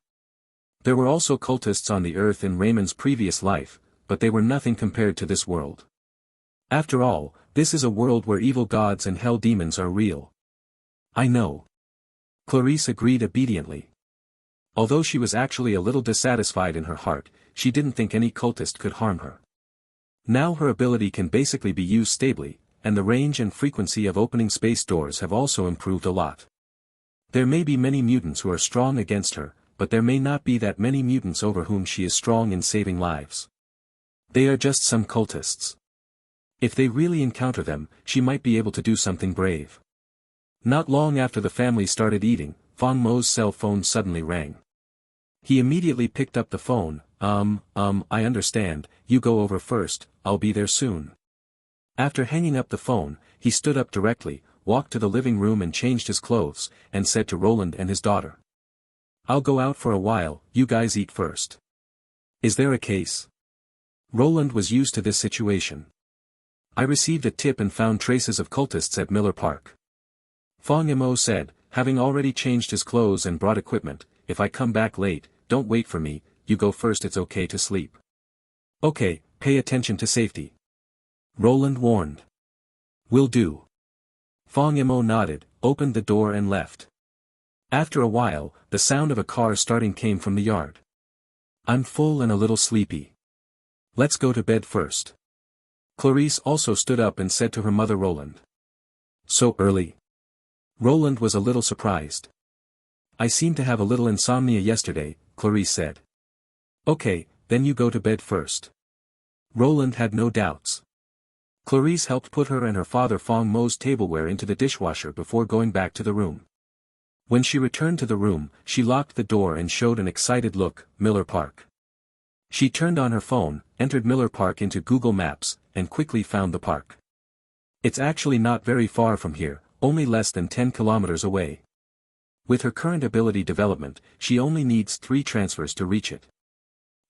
There were also cultists on the earth in Raymond's previous life, but they were nothing compared to this world. After all, this is a world where evil gods and hell demons are real. "I know." Clarice agreed obediently. Although she was actually a little dissatisfied in her heart, she didn't think any cultist could harm her. Now her ability can basically be used stably, and the range and frequency of opening space doors have also improved a lot. There may be many mutants who are strong against her, but there may not be that many mutants over whom she is strong in saving lives. They are just some cultists. If they really encounter them, she might be able to do something brave. Not long after the family started eating, Fong Mo's cell phone suddenly rang. He immediately picked up the phone. I understand, you go over first, I'll be there soon." After hanging up the phone, he stood up directly, walked to the living room and changed his clothes, and said to Roland and his daughter, "I'll go out for a while, you guys eat first." "Is there a case?" Roland was used to this situation. "I received a tip and found traces of cultists at Miller Park." Fong Mo said, having already changed his clothes and brought equipment, "If I come back late, don't wait for me, you go first, it's okay to sleep." "Okay, pay attention to safety," Roland warned. "Will do." Fong Mo nodded, opened the door and left. After a while, the sound of a car starting came from the yard. I'm full and a little sleepy. Let's go to bed first. Clarice also stood up and said to her mother Roland. So early? Roland was a little surprised. I seemed to have a little insomnia yesterday, Clarice said. Okay, then you go to bed first. Roland had no doubts. Clarice helped put her and her father Fong Mo's tableware into the dishwasher before going back to the room. When she returned to the room, she locked the door and showed an excited look, Miller Park. She turned on her phone, entered Miller Park into Google Maps, and quickly found the park. It's actually not very far from here, only less than 10 kilometers away. With her current ability development, she only needs 3 transfers to reach it.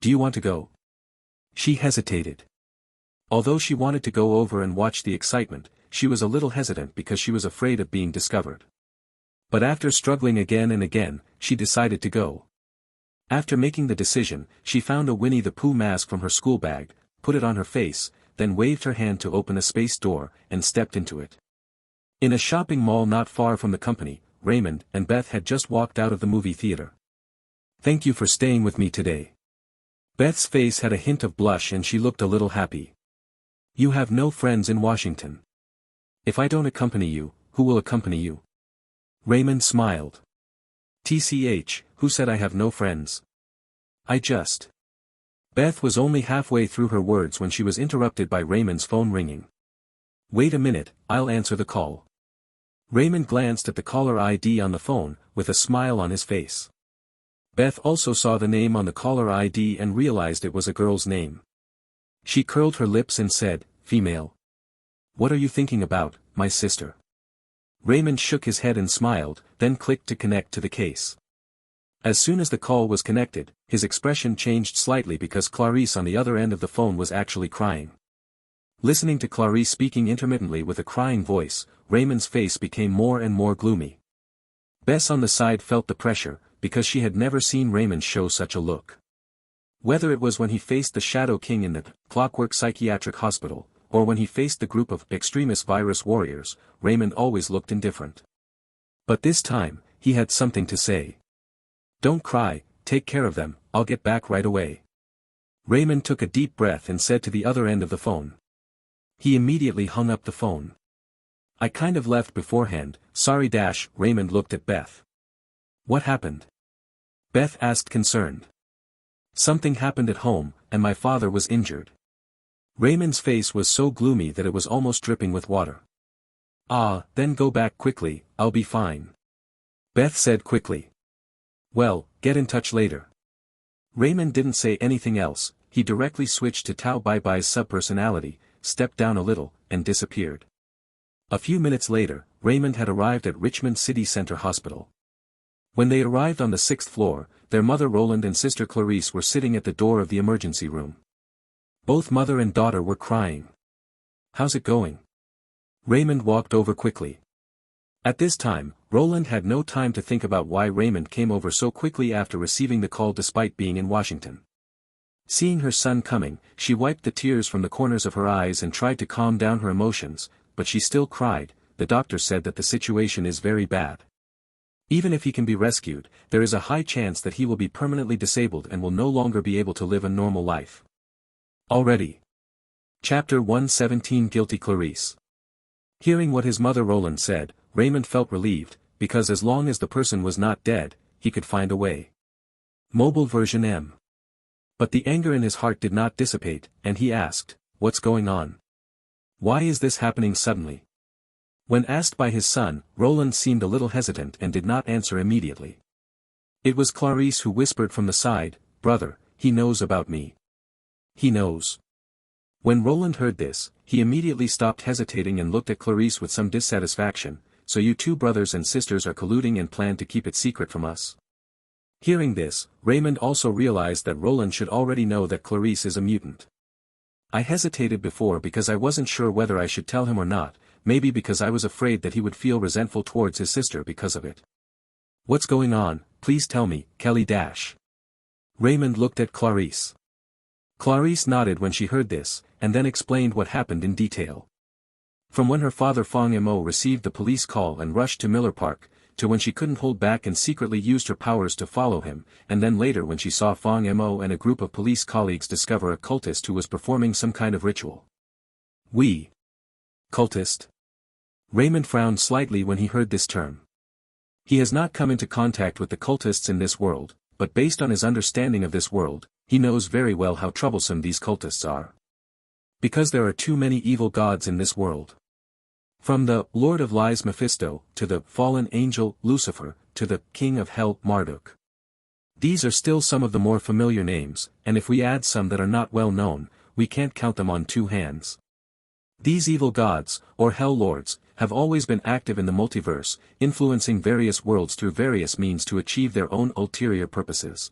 Do you want to go? She hesitated. Although she wanted to go over and watch the excitement, she was a little hesitant because she was afraid of being discovered. But after struggling again and again, she decided to go. After making the decision, she found a Winnie the Pooh mask from her school bag, put it on her face, then waved her hand to open a space door, and stepped into it. In a shopping mall not far from the company, Raymond and Beth had just walked out of the movie theater. Thank you for staying with me today. Beth's face had a hint of blush and she looked a little happy. You have no friends in Washington. If I don't accompany you, who will accompany you? Raymond smiled. TCH, who said I have no friends? I just. Beth was only halfway through her words when she was interrupted by Raymond's phone ringing. Wait a minute, I'll answer the call. Raymond glanced at the caller ID on the phone, with a smile on his face. Beth also saw the name on the caller ID and realized it was a girl's name. She curled her lips and said, female. What are you thinking about, my sister? Raymond shook his head and smiled, then clicked to connect to the case. As soon as the call was connected, his expression changed slightly because Clarice on the other end of the phone was actually crying. Listening to Clarice speaking intermittently with a crying voice, Raymond's face became more and more gloomy. Bess on the side felt the pressure, because she had never seen Raymond show such a look. Whether it was when he faced the Shadow King in the Clockwork Psychiatric Hospital, or when he faced the group of extremist virus warriors, Raymond always looked indifferent. But this time, he had something to say. Don't cry, take care of them, I'll get back right away. Raymond took a deep breath and said to the other end of the phone. He immediately hung up the phone. I kind of left beforehand, sorry. Raymond looked at Beth. What happened? Beth asked concerned. Something happened at home, and my father was injured. Raymond's face was so gloomy that it was almost dripping with water. Then go back quickly, I'll be fine. Beth said quickly. Well, get in touch later. Raymond didn't say anything else, he directly switched to Tao Bai's subpersonality, stepped down a little, and disappeared. A few minutes later, Raymond had arrived at Richmond City Center Hospital. When they arrived on the 6th floor, their mother Roland and sister Clarice were sitting at the door of the emergency room. Both mother and daughter were crying. How's it going? Raymond walked over quickly. At this time, Roland had no time to think about why Raymond came over so quickly after receiving the call despite being in Washington. Seeing her son coming, she wiped the tears from the corners of her eyes and tried to calm down her emotions, but she still cried. The doctor said that the situation is very bad. Even if he can be rescued, there is a high chance that he will be permanently disabled and will no longer be able to live a normal life. Already. Chapter 117 Guilty Clarice. Hearing what his mother Roland said, Raymond felt relieved, because as long as the person was not dead, he could find a way. Mobile version M. But the anger in his heart did not dissipate, and he asked, what's going on? Why is this happening suddenly? When asked by his son, Roland seemed a little hesitant and did not answer immediately. It was Clarice who whispered from the side, brother, he knows about me. He knows. When Roland heard this, he immediately stopped hesitating and looked at Clarice with some dissatisfaction. So you two brothers and sisters are colluding and plan to keep it secret from us? Hearing this, Raymond also realized that Roland should already know that Clarice is a mutant. I hesitated before because I wasn't sure whether I should tell him or not, maybe because I was afraid that he would feel resentful towards his sister because of it. What's going on, please tell me, Kelly. Raymond looked at Clarice. Clarice nodded when she heard this, and then explained what happened in detail. From when her father Fong Mo received the police call and rushed to Miller Park, to when she couldn't hold back and secretly used her powers to follow him, and then later when she saw Fong Mo and a group of police colleagues discover a cultist who was performing some kind of ritual. Cultist? Raymond frowned slightly when he heard this term. He has not come into contact with the cultists in this world, but based on his understanding of this world, he knows very well how troublesome these cultists are. Because there are too many evil gods in this world. From the Lord of Lies Mephisto, to the fallen angel Lucifer, to the King of Hell Marduk. These are still some of the more familiar names, and if we add some that are not well known, we can't count them on two hands. These evil gods, or Hell Lords, have always been active in the multiverse, influencing various worlds through various means to achieve their own ulterior purposes.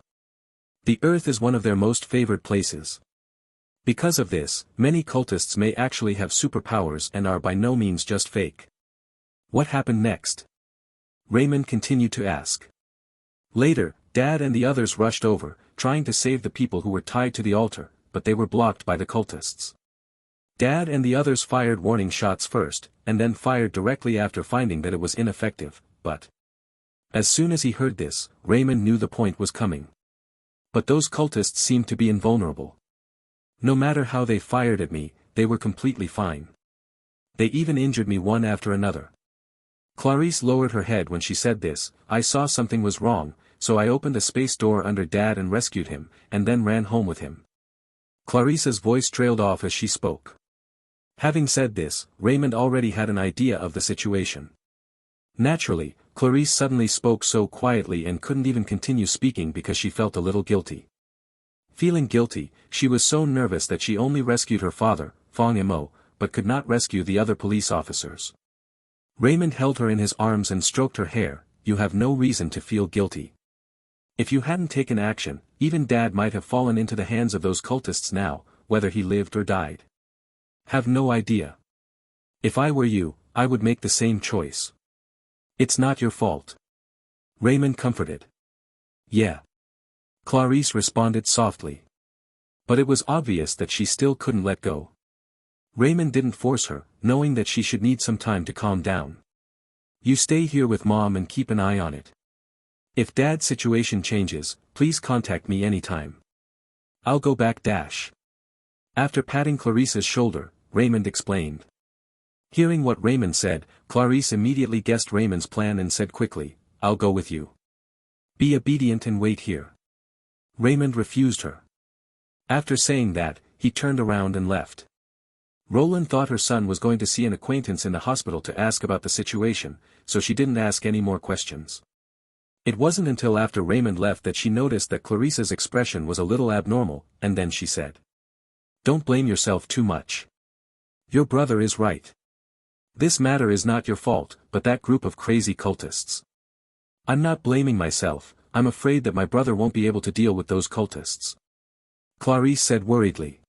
The Earth is one of their most favored places. Because of this, many cultists may actually have superpowers and are by no means just fake. What happened next? Raymond continued to ask. Later, Dad and the others rushed over, trying to save the people who were tied to the altar, but they were blocked by the cultists. Dad and the others fired warning shots first, and then fired directly after finding that it was ineffective, but... As soon as he heard this, Raymond knew the point was coming. But those cultists seemed to be invulnerable. No matter how they fired at me, they were completely fine. They even injured me one after another. Clarice lowered her head when she said this. I saw something was wrong, so I opened a space door under Dad and rescued him, and then ran home with him. Clarice's voice trailed off as she spoke. Having said this, Raymond already had an idea of the situation. Naturally, Clarice suddenly spoke so quietly and couldn't even continue speaking because she felt a little guilty. Feeling guilty, she was so nervous that she only rescued her father, Fong Mo, but could not rescue the other police officers. Raymond held her in his arms and stroked her hair. You have no reason to feel guilty. If you hadn't taken action, even Dad might have fallen into the hands of those cultists now, whether he lived or died. Have no idea. If I were you, I would make the same choice. It's not your fault. Raymond comforted. Yeah. Clarice responded softly. But it was obvious that she still couldn't let go. Raymond didn't force her, knowing that she should need some time to calm down. You stay here with Mom and keep an eye on it. If Dad's situation changes, please contact me anytime. I'll go back. After patting Clarice's shoulder, Raymond explained. Hearing what Raymond said, Clarice immediately guessed Raymond's plan and said quickly, I'll go with you. Be obedient and wait here. Raymond refused her. After saying that, he turned around and left. Roland thought her son was going to see an acquaintance in the hospital to ask about the situation, so she didn't ask any more questions. It wasn't until after Raymond left that she noticed that Clarice's expression was a little abnormal, and then she said. Don't blame yourself too much. Your brother is right. This matter is not your fault, but that group of crazy cultists. I'm not blaming myself, I'm afraid that my brother won't be able to deal with those cultists. Clarice said worriedly.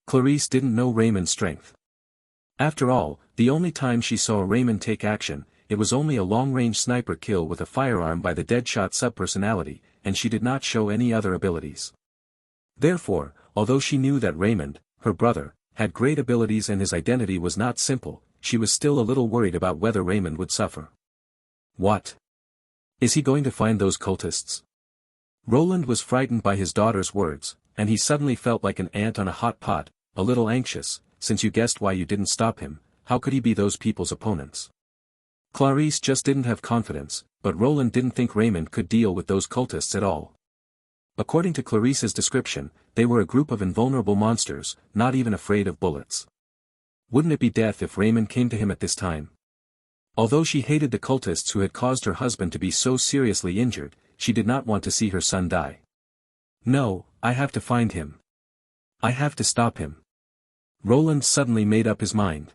Clarice didn't know Raymond's strength. After all, the only time she saw Raymond take action, it was only a long-range sniper kill with a firearm by the Deadshot subpersonality, and she did not show any other abilities. Therefore, although she knew that Raymond, her brother, had great abilities and his identity was not simple, she was still a little worried about whether Raymond would suffer. What? Is he going to find those cultists? Roland was frightened by his daughter's words, and he suddenly felt like an ant on a hot pot, a little anxious. Since you guessed why you didn't stop him, how could he be those people's opponents? Clarice just didn't have confidence, but Roland didn't think Raymond could deal with those cultists at all. According to Clarice's description, they were a group of invulnerable monsters, not even afraid of bullets. Wouldn't it be death if Raymond came to him at this time? Although she hated the cultists who had caused her husband to be so seriously injured, she did not want to see her son die. No, I have to find him. I have to stop him. Roland suddenly made up his mind.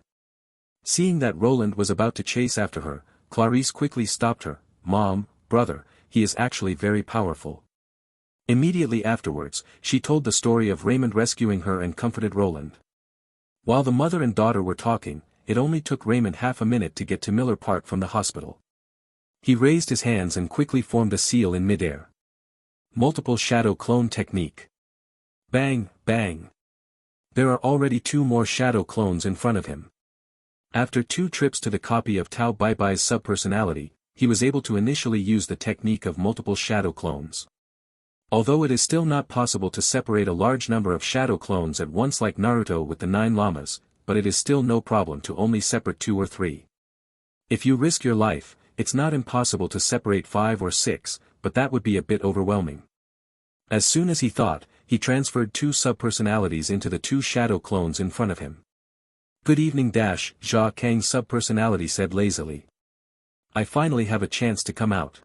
Seeing that Roland was about to chase after her, Clarice quickly stopped her. Mom, brother, he is actually very powerful. Immediately afterwards, she told the story of Raymond rescuing her and comforted Roland. While the mother and daughter were talking, it only took Raymond half a minute to get to Miller Park from the hospital. He raised his hands and quickly formed a seal in midair. Multiple shadow clone technique. Bang, bang. There are already 2 more shadow clones in front of him. After 2 trips to the copy of Tao Bai Bai's subpersonality, he was able to initially use the technique of multiple shadow clones. Although it is still not possible to separate a large number of shadow clones at once like Naruto with the 9 llamas, but it is still no problem to only separate 2 or 3. If you risk your life, it's not impossible to separate 5 or 6, but that would be a bit overwhelming. As soon as he thought, he transferred 2 subpersonalities into the 2 shadow clones in front of him. "Good evening, Jia Kang's subpersonality said lazily. "I finally have a chance to come out."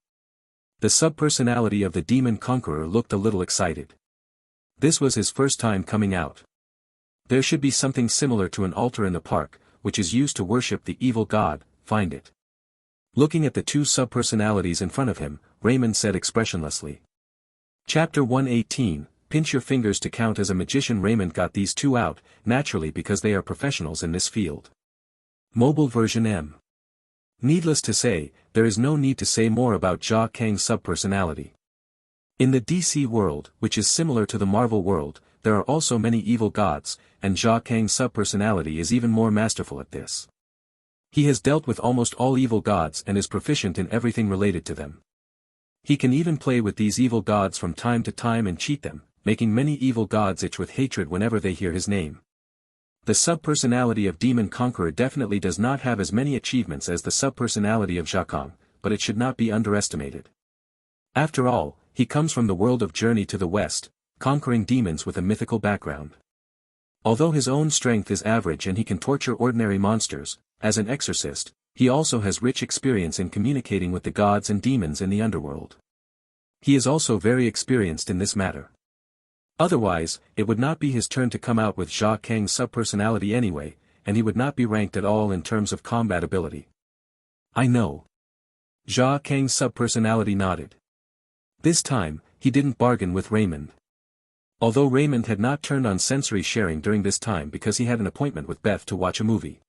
The subpersonality of the demon conqueror looked a little excited. This was his first time coming out. There should be something similar to an altar in the park, which is used to worship the evil god, find it. Looking at the 2 subpersonalities in front of him, Raymond said expressionlessly. Chapter 118, Pinch your fingers to count as a magician. Raymond got these 2 out, naturally because they are professionals in this field. Mobile version M. Needless to say, there is no need to say more about Jia Kang's subpersonality. In the DC world, which is similar to the Marvel world, there are also many evil gods, and Jia Kang's subpersonality is even more masterful at this. He has dealt with almost all evil gods and is proficient in everything related to them. He can even play with these evil gods from time to time and cheat them, making many evil gods itch with hatred whenever they hear his name. The subpersonality of Demon Conqueror definitely does not have as many achievements as the subpersonality of Jia Kang, but it should not be underestimated. After all, he comes from the world of Journey to the West, conquering demons with a mythical background. Although his own strength is average and he can torture ordinary monsters, as an exorcist, he also has rich experience in communicating with the gods and demons in the underworld. He is also very experienced in this matter. Otherwise, it would not be his turn to come out with Jia Kang's subpersonality anyway, and he would not be ranked at all in terms of combat ability. "I know." Jia Kang's subpersonality nodded. This time, he didn't bargain with Raymond. Although Raymond had not turned on sensory sharing during this time because he had an appointment with Beth to watch a movie.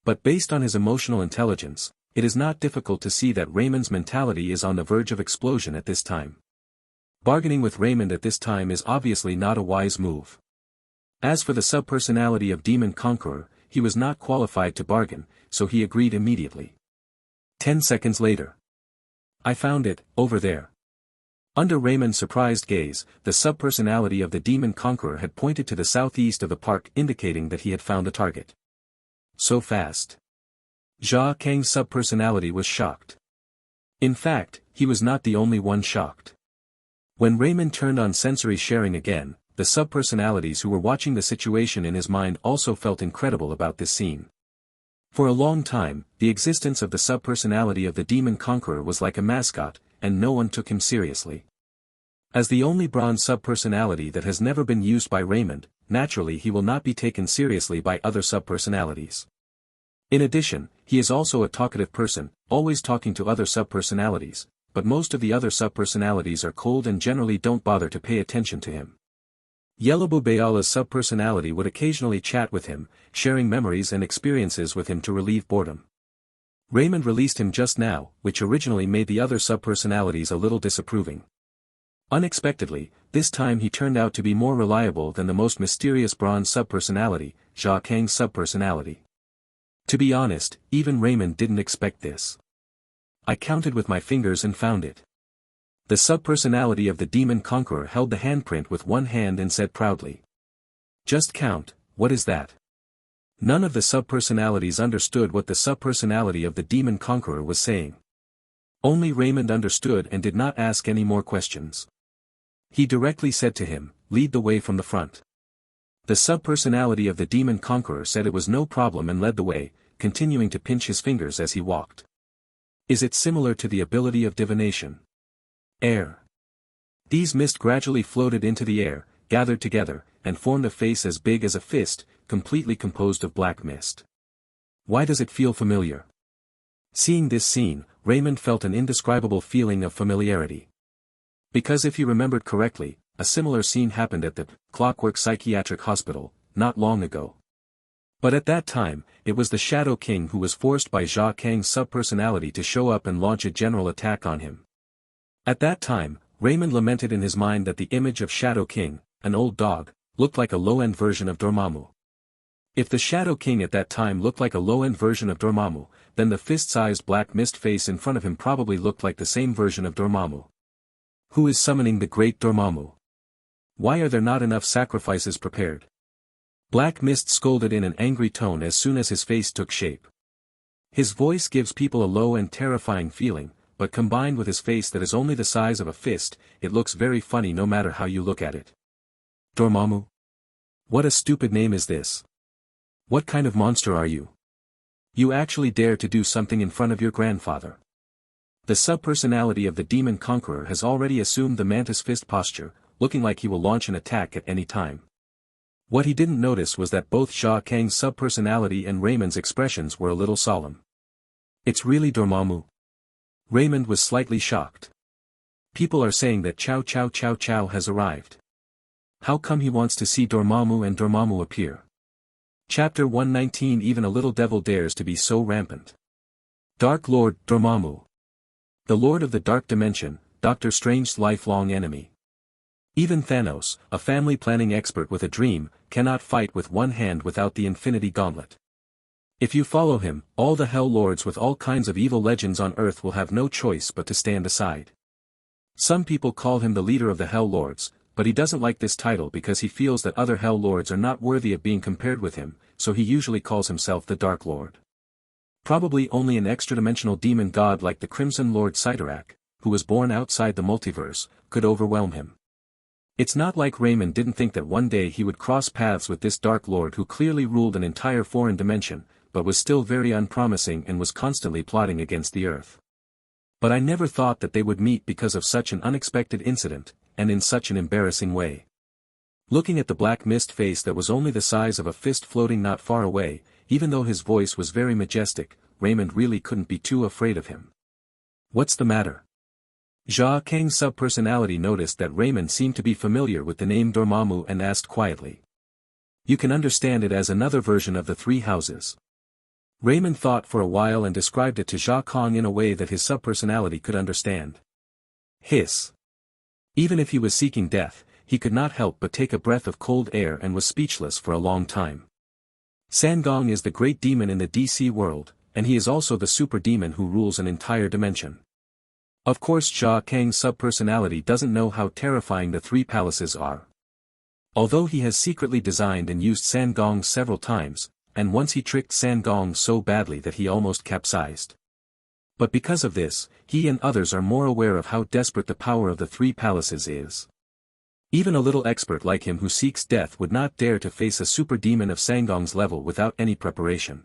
But based on his emotional intelligence, it is not difficult to see that Raymond's mentality is on the verge of explosion at this time. Bargaining with Raymond at this time is obviously not a wise move. As for the subpersonality of Demon Conqueror, he was not qualified to bargain, so he agreed immediately. 10 seconds later. "I found it, over there." Under Raymond's surprised gaze, the subpersonality of the Demon Conqueror had pointed to the southeast of the park, indicating that he had found a target. So fast. Jia Kang's subpersonality was shocked. In fact, he was not the only one shocked. When Raymond turned on sensory sharing again, the subpersonalities who were watching the situation in his mind also felt incredible about this scene. For a long time, the existence of the subpersonality of the Demon Conqueror was like a mascot, and no one took him seriously. As the only bronze subpersonality that has never been used by Raymond, naturally he will not be taken seriously by other subpersonalities. In addition, he is also a talkative person, always talking to other subpersonalities, but most of the other subpersonalities are cold and generally don't bother to pay attention to him. Yellowbubayala's subpersonality would occasionally chat with him, sharing memories and experiences with him to relieve boredom. Raymond released him just now, which originally made the other subpersonalities a little disapproving. Unexpectedly, this time he turned out to be more reliable than the most mysterious bronze subpersonality, Jia Kang's subpersonality. To be honest, even Raymond didn't expect this. "I counted with my fingers and found it." The subpersonality of the Demon Conqueror held the handprint with one hand and said proudly. "Just count, what is that?" None of the subpersonalities understood what the subpersonality of the Demon Conqueror was saying. Only Raymond understood and did not ask any more questions. He directly said to him, "Lead the way from the front." The subpersonality of the Demon Conqueror said it was no problem and led the way, continuing to pinch his fingers as he walked. Is it similar to the ability of divination? Air. These mist gradually floated into the air, gathered together, and formed a face as big as a fist, completely composed of black mist. Why does it feel familiar? Seeing this scene, Raymond felt an indescribable feeling of familiarity. Because if he remembered correctly, a similar scene happened at the Clockwork Psychiatric Hospital, not long ago. But at that time, it was the Shadow King who was forced by Jia Kang's subpersonality to show up and launch a general attack on him. At that time, Raymond lamented in his mind that the image of Shadow King, an old dog, looked like a low-end version of Dormammu. If the Shadow King at that time looked like a low-end version of Dormammu, then the fist-sized black mist face in front of him probably looked like the same version of Dormammu. Who is summoning the great Dormammu? Why are there not enough sacrifices prepared? Black Mist scolded in an angry tone as soon as his face took shape. His voice gives people a low and terrifying feeling, but combined with his face that is only the size of a fist, it looks very funny no matter how you look at it. Dormammu? What a stupid name is this? What kind of monster are you? You actually dare to do something in front of your grandfather. The subpersonality of the demon conqueror has already assumed the mantis fist posture, looking like he will launch an attack at any time. What he didn't notice was that both Jia Kang's subpersonality and Raymond's expressions were a little solemn. It's really Dormammu? Raymond was slightly shocked. People are saying that Chow Chow Chow Chow has arrived. How come he wants to see Dormammu and Dormammu appear? Chapter 119. Even a little devil dares to be so rampant. Dark Lord Dormammu. The Lord of the Dark Dimension, Doctor Strange's lifelong enemy. Even Thanos, a family planning expert with a dream, cannot fight with one hand without the Infinity Gauntlet. If you follow him, all the Hell Lords with all kinds of evil legends on Earth will have no choice but to stand aside. Some people call him the leader of the Hell Lords, but he doesn't like this title because he feels that other Hell Lords are not worthy of being compared with him, so he usually calls himself the Dark Lord. Probably only an extra-dimensional demon god like the Crimson Lord Sidorak, who was born outside the multiverse, could overwhelm him. It's not like Raymond didn't think that one day he would cross paths with this Dark Lord who clearly ruled an entire foreign dimension, but was still very unpromising and was constantly plotting against the Earth. But I never thought that they would meet because of such an unexpected incident, and in such an embarrassing way. Looking at the black mist face that was only the size of a fist floating not far away, even though his voice was very majestic, Raymond really couldn't be too afraid of him. What's the matter? Jia Kang's subpersonality noticed that Raymond seemed to be familiar with the name Dormammu and asked quietly. You can understand it as another version of the Three Houses. Raymond thought for a while and described it to Jia Kang in a way that his subpersonality could understand. Hiss. Even if he was seeking death, he could not help but take a breath of cold air and was speechless for a long time. Sangong is the great demon in the DC world, and he is also the super demon who rules an entire dimension. Of course Jia Kang's subpersonality doesn't know how terrifying the three palaces are. Although he has secretly designed and used Sangong several times, and once he tricked Sangong so badly that he almost capsized. But because of this, he and others are more aware of how desperate the power of the three palaces is. Even a little expert like him who seeks death would not dare to face a super demon of Sangong's level without any preparation.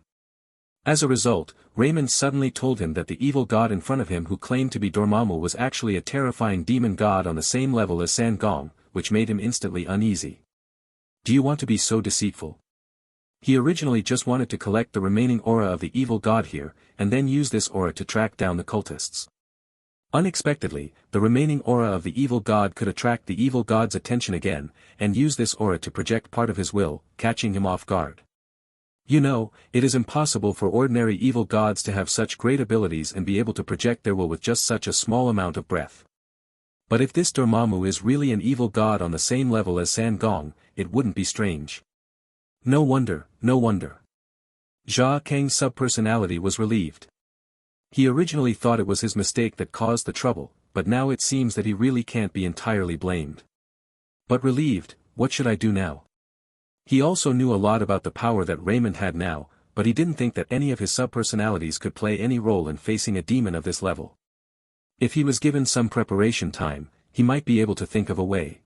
As a result, Raymond suddenly told him that the evil god in front of him who claimed to be Dormammu was actually a terrifying demon god on the same level as Sangong, which made him instantly uneasy. Do you want to be so deceitful? He originally just wanted to collect the remaining aura of the evil god here, and then use this aura to track down the cultists. Unexpectedly, the remaining aura of the evil god could attract the evil god's attention again, and use this aura to project part of his will, catching him off guard. You know, it is impossible for ordinary evil gods to have such great abilities and be able to project their will with just such a small amount of breath. But if this Dormammu is really an evil god on the same level as Sangong, it wouldn't be strange. No wonder, no wonder. Jia Kang's subpersonality was relieved. He originally thought it was his mistake that caused the trouble, but now it seems that he really can't be entirely blamed. But relieved, what should I do now? He also knew a lot about the power that Raymond had now, but he didn't think that any of his subpersonalities could play any role in facing a demon of this level. If he was given some preparation time, he might be able to think of a way.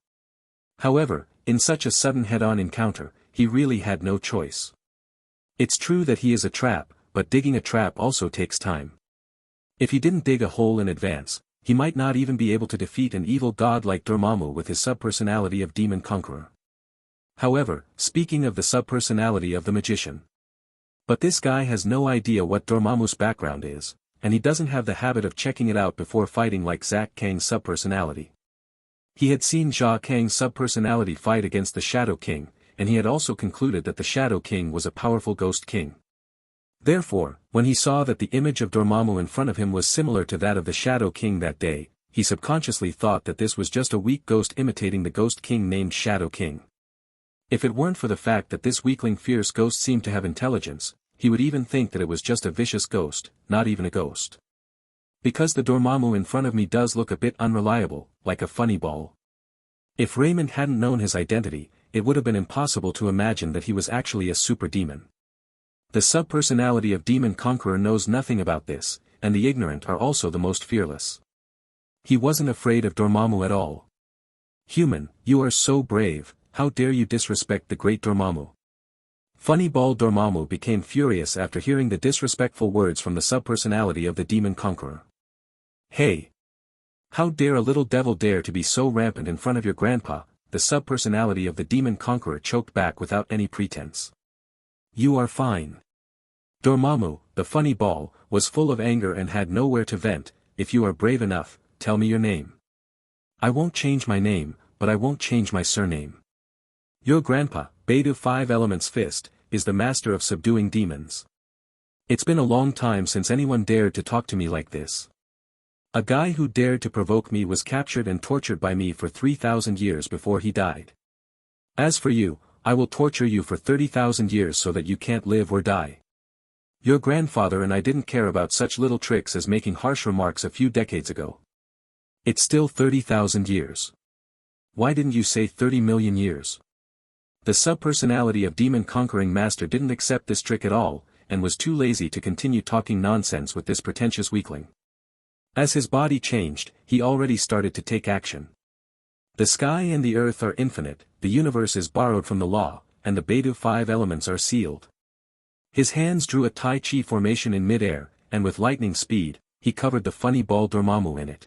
However, in such a sudden head-on encounter, he really had no choice. It's true that he is a trap, but digging a trap also takes time. If he didn't dig a hole in advance, he might not even be able to defeat an evil god like Dormammu with his subpersonality of Demon Conqueror. However, speaking of the subpersonality of the magician. But this guy has no idea what Dormammu's background is, and he doesn't have the habit of checking it out before fighting like Zach Kang's subpersonality. He had seen Jia Kang's subpersonality fight against the Shadow King, and he had also concluded that the Shadow King was a powerful ghost king. Therefore, when he saw that the image of Dormammu in front of him was similar to that of the Shadow King that day, he subconsciously thought that this was just a weak ghost imitating the ghost king named Shadow King. If it weren't for the fact that this weakling fierce ghost seemed to have intelligence, he would even think that it was just a vicious ghost, not even a ghost. Because the Dormammu in front of me does look a bit unreliable, like a funny ball. If Raymond hadn't known his identity, it would have been impossible to imagine that he was actually a super demon. The subpersonality of Demon Conqueror knows nothing about this, and the ignorant are also the most fearless. He wasn't afraid of Dormammu at all. Human, you are so brave, how dare you disrespect the great Dormammu? Funny Ball Dormammu became furious after hearing the disrespectful words from the subpersonality of the Demon Conqueror. Hey! How dare a little devil dare to be so rampant in front of your grandpa? The subpersonality of the Demon Conqueror choked back without any pretense. You are fine. Dormammu, the funny ball, was full of anger and had nowhere to vent. If you are brave enough, tell me your name. I won't change my name, but I won't change my surname. Your grandpa, Beidou 5 Elements Fist, is the master of subduing demons. It's been a long time since anyone dared to talk to me like this. A guy who dared to provoke me was captured and tortured by me for 3,000 years before he died. As for you, I will torture you for 30,000 years so that you can't live or die. Your grandfather and I didn't care about such little tricks as making harsh remarks a few decades ago. It's still 30,000 years. Why didn't you say 30 million years? The subpersonality of Demon Conquering Master didn't accept this trick at all, and was too lazy to continue talking nonsense with this pretentious weakling. As his body changed, he already started to take action. The sky and the earth are infinite, the universe is borrowed from the law, and the Beidou 5 elements are sealed. His hands drew a Tai Chi formation in mid-air, and with lightning speed, he covered the Funny Ball Dormammu in it.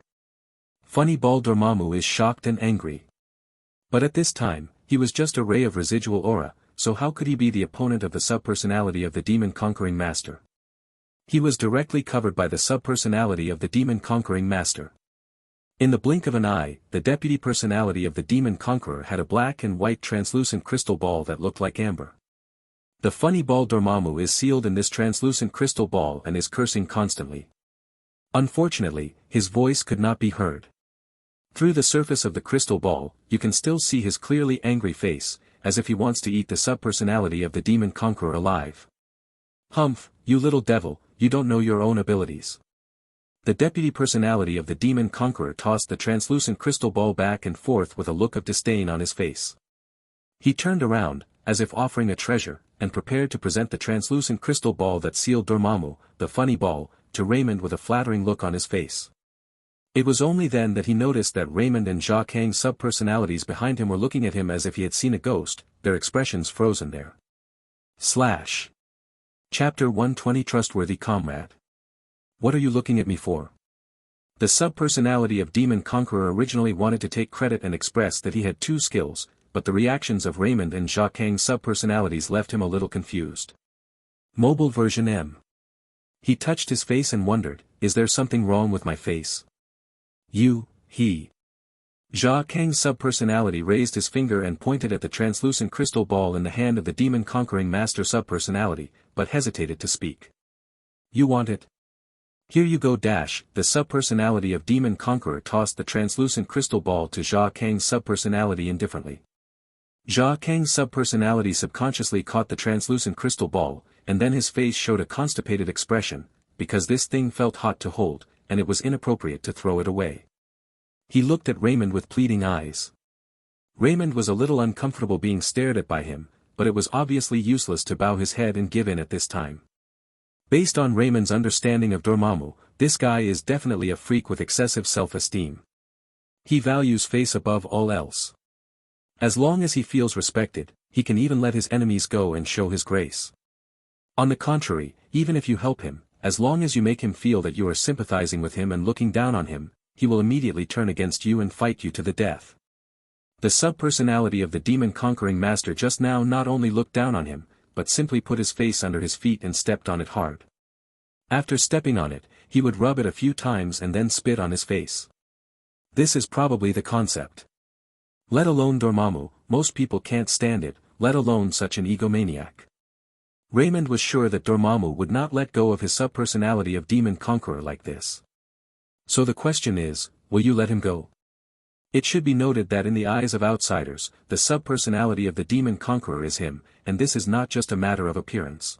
Funny Ball Dormammu is shocked and angry. But at this time, he was just a ray of residual aura, so how could he be the opponent of the subpersonality of the Demon Conquering Master? He was directly covered by the subpersonality of the Demon Conquering Master. In the blink of an eye, the deputy personality of the Demon Conqueror had a black and white translucent crystal ball that looked like amber. The Funny Ball Dormammu is sealed in this translucent crystal ball and is cursing constantly. Unfortunately, his voice could not be heard. Through the surface of the crystal ball, you can still see his clearly angry face, as if he wants to eat the subpersonality of the Demon Conqueror alive. Humph, you little devil, you don't know your own abilities. The deputy personality of the Demon Conqueror tossed the translucent crystal ball back and forth with a look of disdain on his face. He turned around, as if offering a treasure, and prepared to present the translucent crystal ball that sealed Dormammu, the funny ball, to Raymond with a flattering look on his face. It was only then that he noticed that Raymond and Jia Kang's subpersonalities behind him were looking at him as if he had seen a ghost, their expressions frozen there. Chapter 120 Trustworthy Comrade. What are you looking at me for? The subpersonality of Demon Conqueror originally wanted to take credit and express that he had two skills, but the reactions of Raymond and Jia Kang's subpersonalities left him a little confused. Mobile version M. He touched his face and wondered, is there something wrong with my face? He. Jia Kang's subpersonality raised his finger and pointed at the translucent crystal ball in the hand of the Demon Conquering Master subpersonality, but hesitated to speak. You want it? Here you go. The subpersonality of Demon Conqueror tossed the translucent crystal ball to Jia Kang's subpersonality indifferently. Jia Kang's subpersonality subconsciously caught the translucent crystal ball, and then his face showed a constipated expression, because this thing felt hot to hold, and it was inappropriate to throw it away. He looked at Raymond with pleading eyes. Raymond was a little uncomfortable being stared at by him, but it was obviously useless to bow his head and give in at this time. Based on Raymond's understanding of Dormammu, this guy is definitely a freak with excessive self-esteem. He values face above all else. As long as he feels respected, he can even let his enemies go and show his grace. On the contrary, even if you help him, as long as you make him feel that you are sympathizing with him and looking down on him, he will immediately turn against you and fight you to the death. The subpersonality of the Demon Conquering Master just now not only looked down on him, but simply put his face under his feet and stepped on it hard. After stepping on it, he would rub it a few times and then spit on his face. This is probably the concept. Let alone Dormammu, most people can't stand it, let alone such an egomaniac. Raymond was sure that Dormammu would not let go of his subpersonality of Demon Conqueror like this. So the question is, will you let him go? It should be noted that in the eyes of outsiders, the subpersonality of the demon conqueror is him, and this is not just a matter of appearance.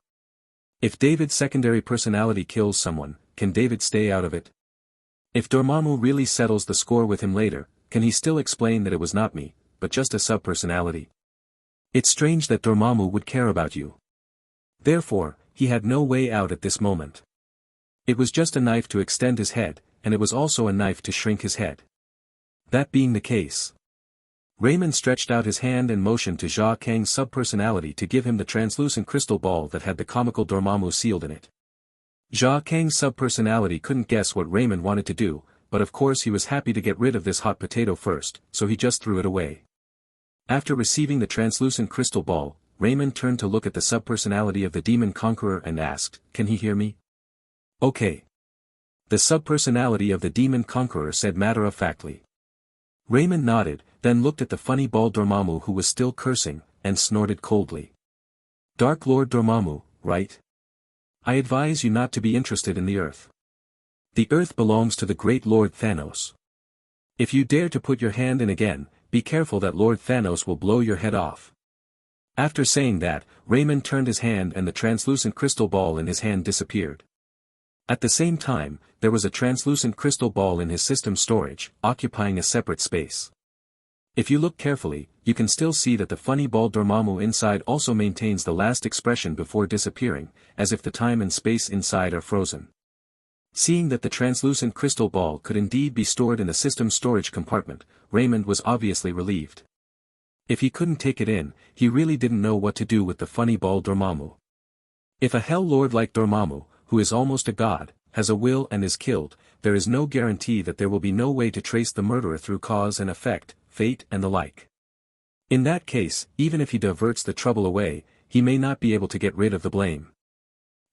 If David's secondary personality kills someone, can David stay out of it? If Dormammu really settles the score with him later, can he still explain that it was not me, but just a subpersonality? It's strange that Dormammu would care about you. Therefore, he had no way out at this moment. It was just a knife to extend his head, and it was also a knife to shrink his head. That being the case, Raymond stretched out his hand and motioned to Jia Kang's subpersonality to give him the translucent crystal ball that had the comical Dormammu sealed in it. Jia Kang's subpersonality couldn't guess what Raymond wanted to do, but of course he was happy to get rid of this hot potato first, so he just threw it away. After receiving the translucent crystal ball, Raymond turned to look at the subpersonality of the demon conqueror and asked, "Can he hear me?" "Okay." The subpersonality of the demon conqueror said matter-of-factly. Raymond nodded, then looked at the funny bald Dormammu who was still cursing, and snorted coldly. "Dark Lord Dormammu, right? I advise you not to be interested in the Earth. The Earth belongs to the great Lord Thanos. If you dare to put your hand in again, be careful that Lord Thanos will blow your head off." After saying that, Raymond turned his hand and the translucent crystal ball in his hand disappeared. At the same time, there was a translucent crystal ball in his system storage, occupying a separate space. If you look carefully, you can still see that the funny bald Dormammu inside also maintains the last expression before disappearing, as if the time and space inside are frozen. Seeing that the translucent crystal ball could indeed be stored in the system storage compartment, Raymond was obviously relieved. If he couldn't take it in, he really didn't know what to do with the funny bald Dormammu. If a Hell Lord like Dormammu, who is almost a god, has a will and is killed, there is no guarantee that there will be no way to trace the murderer through cause and effect, fate and the like. In that case, even if he diverts the trouble away, he may not be able to get rid of the blame.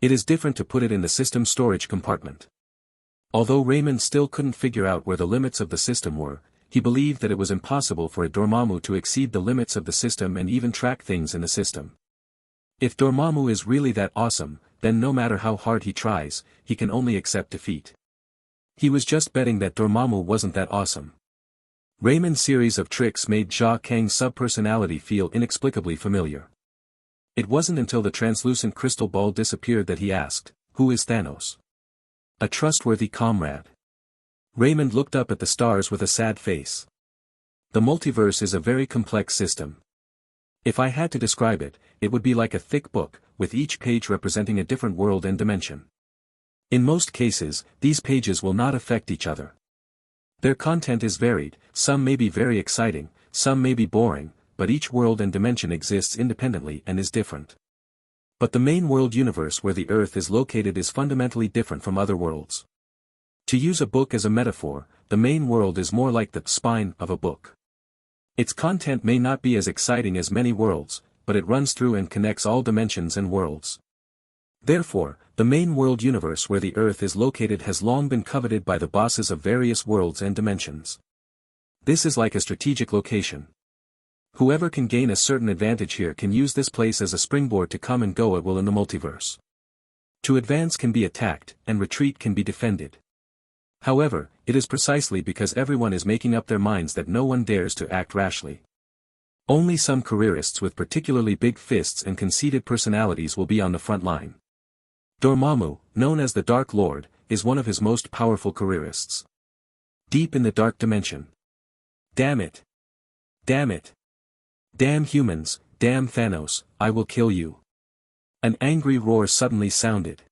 It is different to put it in the system storage compartment. Although Raymond still couldn't figure out where the limits of the system were, he believed that it was impossible for a Dormammu to exceed the limits of the system and even track things in the system. If Dormammu is really that awesome, then no matter how hard he tries, he can only accept defeat. He was just betting that Dormammu wasn't that awesome. Raymond's series of tricks made Jia Kang's subpersonality feel inexplicably familiar. It wasn't until the translucent crystal ball disappeared that he asked, "Who is Thanos?" "A trustworthy comrade." Raymond looked up at the stars with a sad face. The multiverse is a very complex system. If I had to describe it, it would be like a thick book, with each page representing a different world and dimension. In most cases, these pages will not affect each other. Their content is varied, some may be very exciting, some may be boring, but each world and dimension exists independently and is different. But the main world universe where the Earth is located is fundamentally different from other worlds. To use a book as a metaphor, the main world is more like the spine of a book. Its content may not be as exciting as many worlds, but it runs through and connects all dimensions and worlds. Therefore, the main world universe where the Earth is located has long been coveted by the bosses of various worlds and dimensions. This is like a strategic location. Whoever can gain a certain advantage here can use this place as a springboard to come and go at will in the multiverse. To advance can be attacked, and retreat can be defended. However, it is precisely because everyone is making up their minds that no one dares to act rashly. Only some careerists with particularly big fists and conceited personalities will be on the front line. Dormammu, known as the Dark Lord, is one of his most powerful careerists. Deep in the dark dimension. Damn it! Damn it! Damn humans, damn Thanos, I will kill you! An angry roar suddenly sounded.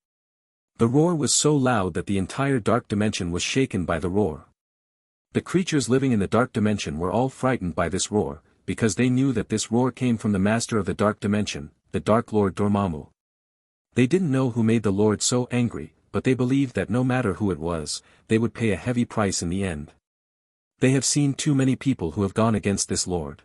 The roar was so loud that the entire dark dimension was shaken by the roar. The creatures living in the dark dimension were all frightened by this roar, because they knew that this roar came from the master of the dark dimension, the Dark Lord Dormammu. They didn't know who made the Lord so angry, but they believed that no matter who it was, they would pay a heavy price in the end. They have seen too many people who have gone against this Lord.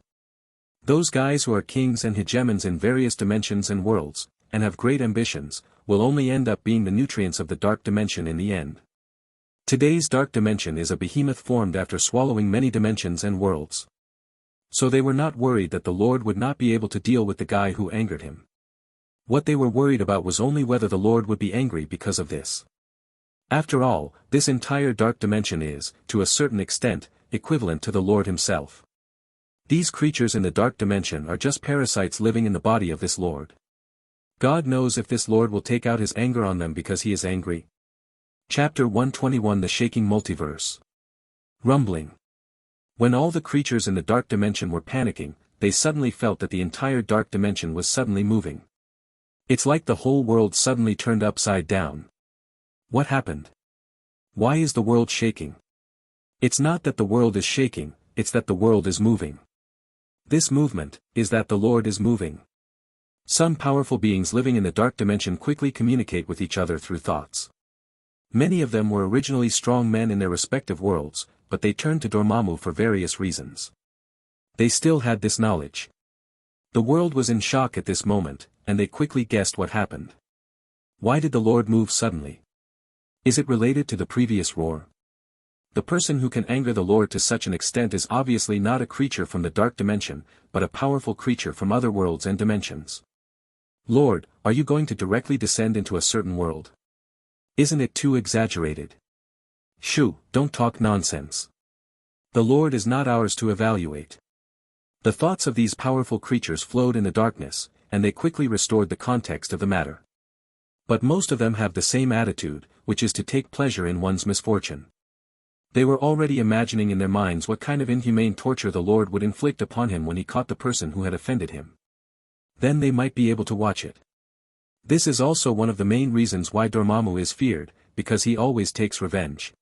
Those guys who are kings and hegemons in various dimensions and worlds, and have great ambitions, will only end up being the nutrients of the dark dimension in the end. Today's dark dimension is a behemoth formed after swallowing many dimensions and worlds. So they were not worried that the Lord would not be able to deal with the guy who angered him. What they were worried about was only whether the Lord would be angry because of this. After all, this entire dark dimension is, to a certain extent, equivalent to the Lord himself. These creatures in the dark dimension are just parasites living in the body of this Lord. God knows if this Lord will take out his anger on them because he is angry. Chapter 121 The Shaking Multiverse. Rumbling. When all the creatures in the dark dimension were panicking, they suddenly felt that the entire dark dimension was suddenly moving. It's like the whole world suddenly turned upside down. What happened? Why is the world shaking? It's not that the world is shaking, it's that the world is moving. This movement is that the Lord is moving. Some powerful beings living in the dark dimension quickly communicate with each other through thoughts. Many of them were originally strong men in their respective worlds, but they turned to Dormammu for various reasons. They still had this knowledge. The world was in shock at this moment, and they quickly guessed what happened. Why did the Lord move suddenly? Is it related to the previous roar? The person who can anger the Lord to such an extent is obviously not a creature from the dark dimension, but a powerful creature from other worlds and dimensions. Lord, are you going to directly descend into a certain world? Isn't it too exaggerated? Shoo, don't talk nonsense. The Lord is not ours to evaluate. The thoughts of these powerful creatures flowed in the darkness, and they quickly restored the context of the matter. But most of them have the same attitude, which is to take pleasure in one's misfortune. They were already imagining in their minds what kind of inhumane torture the Lord would inflict upon him when he caught the person who had offended him. Then they might be able to watch it. This is also one of the main reasons why Dormammu is feared, because he always takes revenge.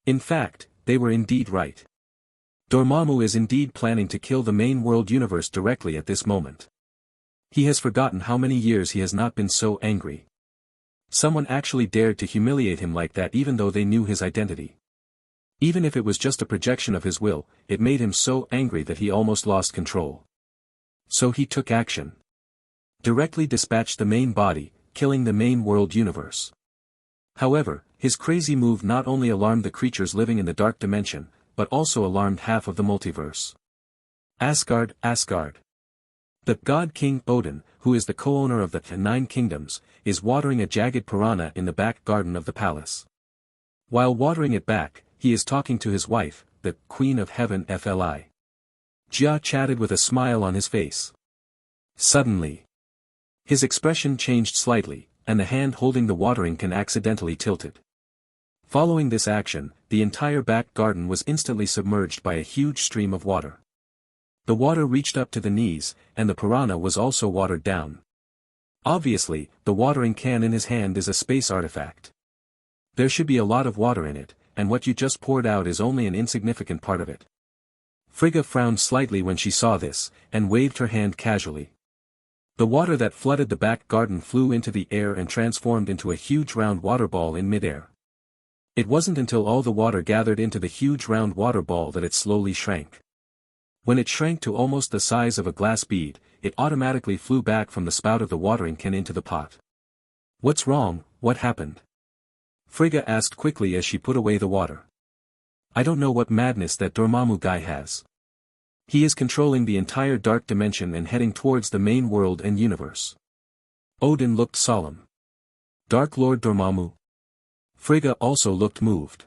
In fact, they were indeed right. Dormammu is indeed planning to kill the main world universe directly at this moment. He has forgotten how many years he has not been so angry. Someone actually dared to humiliate him like that even though they knew his identity. Even if it was just a projection of his will, it made him so angry that he almost lost control. So he took action. Directly dispatched the main body, killing the main world universe. However, his crazy move not only alarmed the creatures living in the dark dimension, but also alarmed half of the multiverse. Asgard. The god king Odin, who is the co-owner of the 9 kingdoms, is watering a jagged piranha in the back garden of the palace. While watering it back, he is talking to his wife, the Queen of Heaven Fli. Jia chatted with a smile on his face. Suddenly, his expression changed slightly, and the hand holding the watering can accidentally tilted. Following this action, the entire back garden was instantly submerged by a huge stream of water. The water reached up to the knees, and the piranha was also watered down. Obviously, the watering can in his hand is a space artifact. There should be a lot of water in it, and what you just poured out is only an insignificant part of it. Frigga frowned slightly when she saw this, and waved her hand casually. The water that flooded the back garden flew into the air and transformed into a huge round water ball in midair. It wasn't until all the water gathered into the huge round water ball that it slowly shrank. When it shrank to almost the size of a glass bead, it automatically flew back from the spout of the watering can into the pot. What's wrong? What happened? Frigga asked quickly as she put away the water. I don't know what madness that Dormammu guy has. He is controlling the entire dark dimension and heading towards the main world and universe. Odin looked solemn. Dark Lord Dormammu? Frigga also looked moved.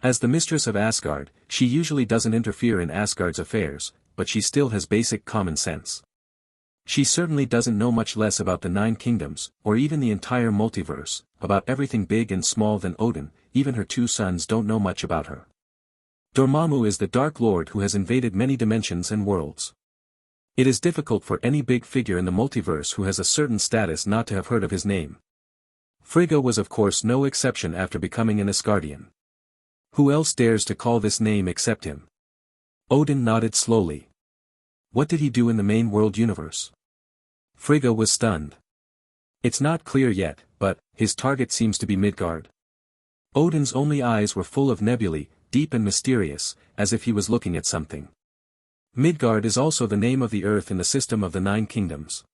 As the mistress of Asgard, she usually doesn't interfere in Asgard's affairs, but she still has basic common sense. She certainly doesn't know much less about the 9 kingdoms, or even the entire multiverse, about everything big and small than Odin. Even her 2 sons don't know much about her. Dormammu is the Dark Lord who has invaded many dimensions and worlds. It is difficult for any big figure in the multiverse who has a certain status not to have heard of his name. Frigga was of course no exception after becoming an Asgardian. Who else dares to call this name except him? Odin nodded slowly. What did he do in the main world universe? Frigga was stunned. It's not clear yet, but his target seems to be Midgard. Odin's only eyes were full of nebulae, deep and mysterious, as if he was looking at something. Midgard is also the name of the earth in the system of the 9 kingdoms.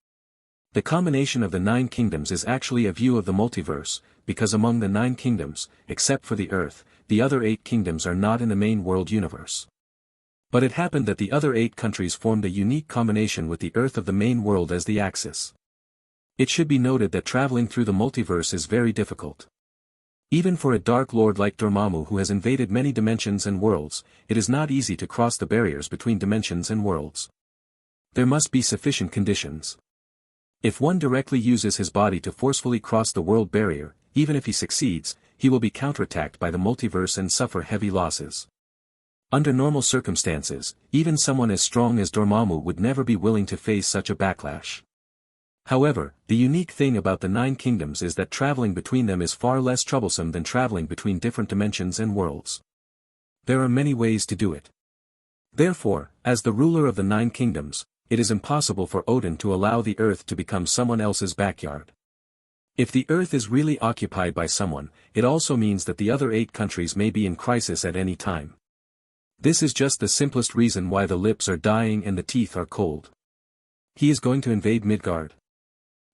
The combination of the 9 kingdoms is actually a view of the multiverse, because among the 9 kingdoms, except for the earth, the other 8 kingdoms are not in the main world universe. But it happened that the other 8 countries formed a unique combination with the Earth of the main world as the axis. It should be noted that traveling through the multiverse is very difficult. Even for a Dark Lord like Dormammu who has invaded many dimensions and worlds, it is not easy to cross the barriers between dimensions and worlds. There must be sufficient conditions. If one directly uses his body to forcefully cross the world barrier, even if he succeeds, he will be counterattacked by the multiverse and suffer heavy losses. Under normal circumstances, even someone as strong as Dormammu would never be willing to face such a backlash. However, the unique thing about the 9 kingdoms is that traveling between them is far less troublesome than traveling between different dimensions and worlds. There are many ways to do it. Therefore, as the ruler of the 9 kingdoms, it is impossible for Odin to allow the earth to become someone else's backyard. If the earth is really occupied by someone, it also means that the other 8 countries may be in crisis at any time. This is just the simplest reason why the lips are dying and the teeth are cold. He is going to invade Midgard.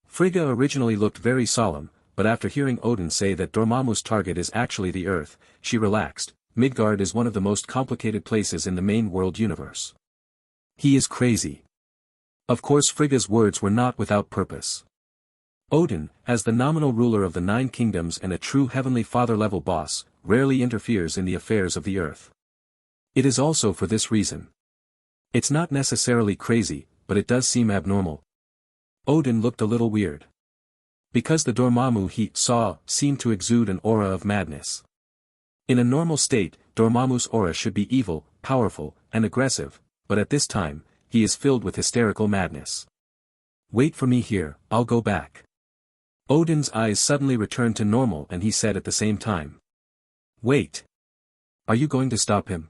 Frigga originally looked very solemn, but after hearing Odin say that Dormammu's target is actually the Earth, she relaxed. Midgard is one of the most complicated places in the main world universe. He is crazy. Of course Frigga's words were not without purpose. Odin, as the nominal ruler of the 9 kingdoms and a true heavenly father-level boss, rarely interferes in the affairs of the Earth. It is also for this reason. It's not necessarily crazy, but it does seem abnormal. Odin looked a little weird. Because the Dormammu he saw seemed to exude an aura of madness. In a normal state, Dormammu's aura should be evil, powerful, and aggressive, but at this time, he is filled with hysterical madness. Wait for me here, I'll go back. Odin's eyes suddenly returned to normal and he said at the same time. Wait. Are you going to stop him?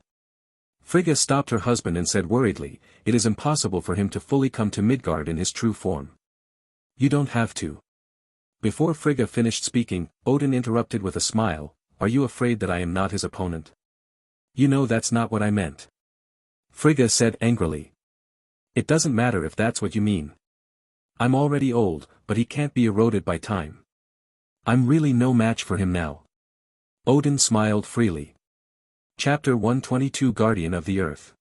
Frigga stopped her husband and said worriedly, it is impossible for him to fully come to Midgard in his true form. You don't have to. Before Frigga finished speaking, Odin interrupted with a smile, are you afraid that I am not his opponent? You know that's not what I meant. Frigga said angrily. It doesn't matter if that's what you mean. I'm already old, but he can't be eroded by time. I'm really no match for him now. Odin smiled freely. Chapter 122 Guardian of the Earth.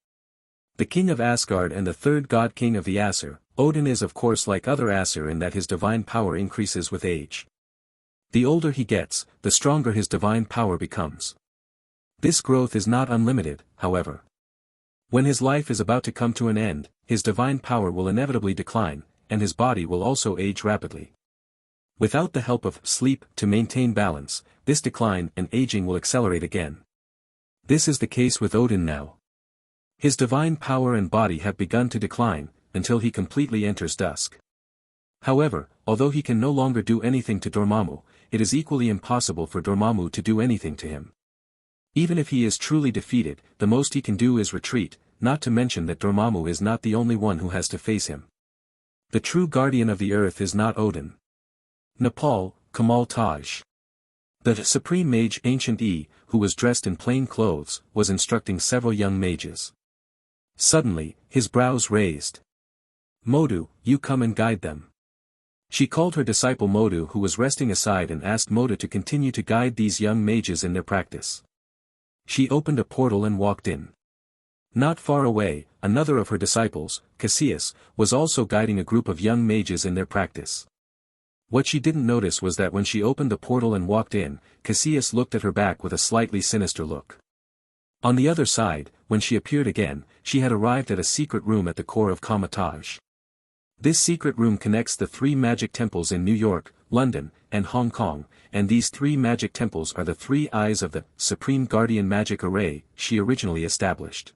The king of Asgard and the third god king of the Aesir, Odin is of course like other Aesir in that his divine power increases with age. The older he gets, the stronger his divine power becomes. This growth is not unlimited, however. When his life is about to come to an end, his divine power will inevitably decline, and his body will also age rapidly. Without the help of sleep to maintain balance, this decline and aging will accelerate again. This is the case with Odin now. His divine power and body have begun to decline, until he completely enters dusk. However, although he can no longer do anything to Dormammu, it is equally impossible for Dormammu to do anything to him. Even if he is truly defeated, the most he can do is retreat, not to mention that Dormammu is not the only one who has to face him. The true guardian of the earth is not Odin. Nepal, Kamal Taj. The supreme mage Ancient E, who was dressed in plain clothes, was instructing several young mages. Suddenly, his brows raised. Modu, you come and guide them. She called her disciple Modu who was resting aside and asked Modu to continue to guide these young mages in their practice. She opened a portal and walked in. Not far away, another of her disciples, Cassius, was also guiding a group of young mages in their practice. What she didn't notice was that when she opened the portal and walked in, Cassius looked at her back with a slightly sinister look. On the other side, when she appeared again, she had arrived at a secret room at the core of Kamataj. This secret room connects the 3 magic temples in New York, London, and Hong Kong, and these 3 magic temples are the 3 eyes of the Supreme Guardian Magic Array she originally established.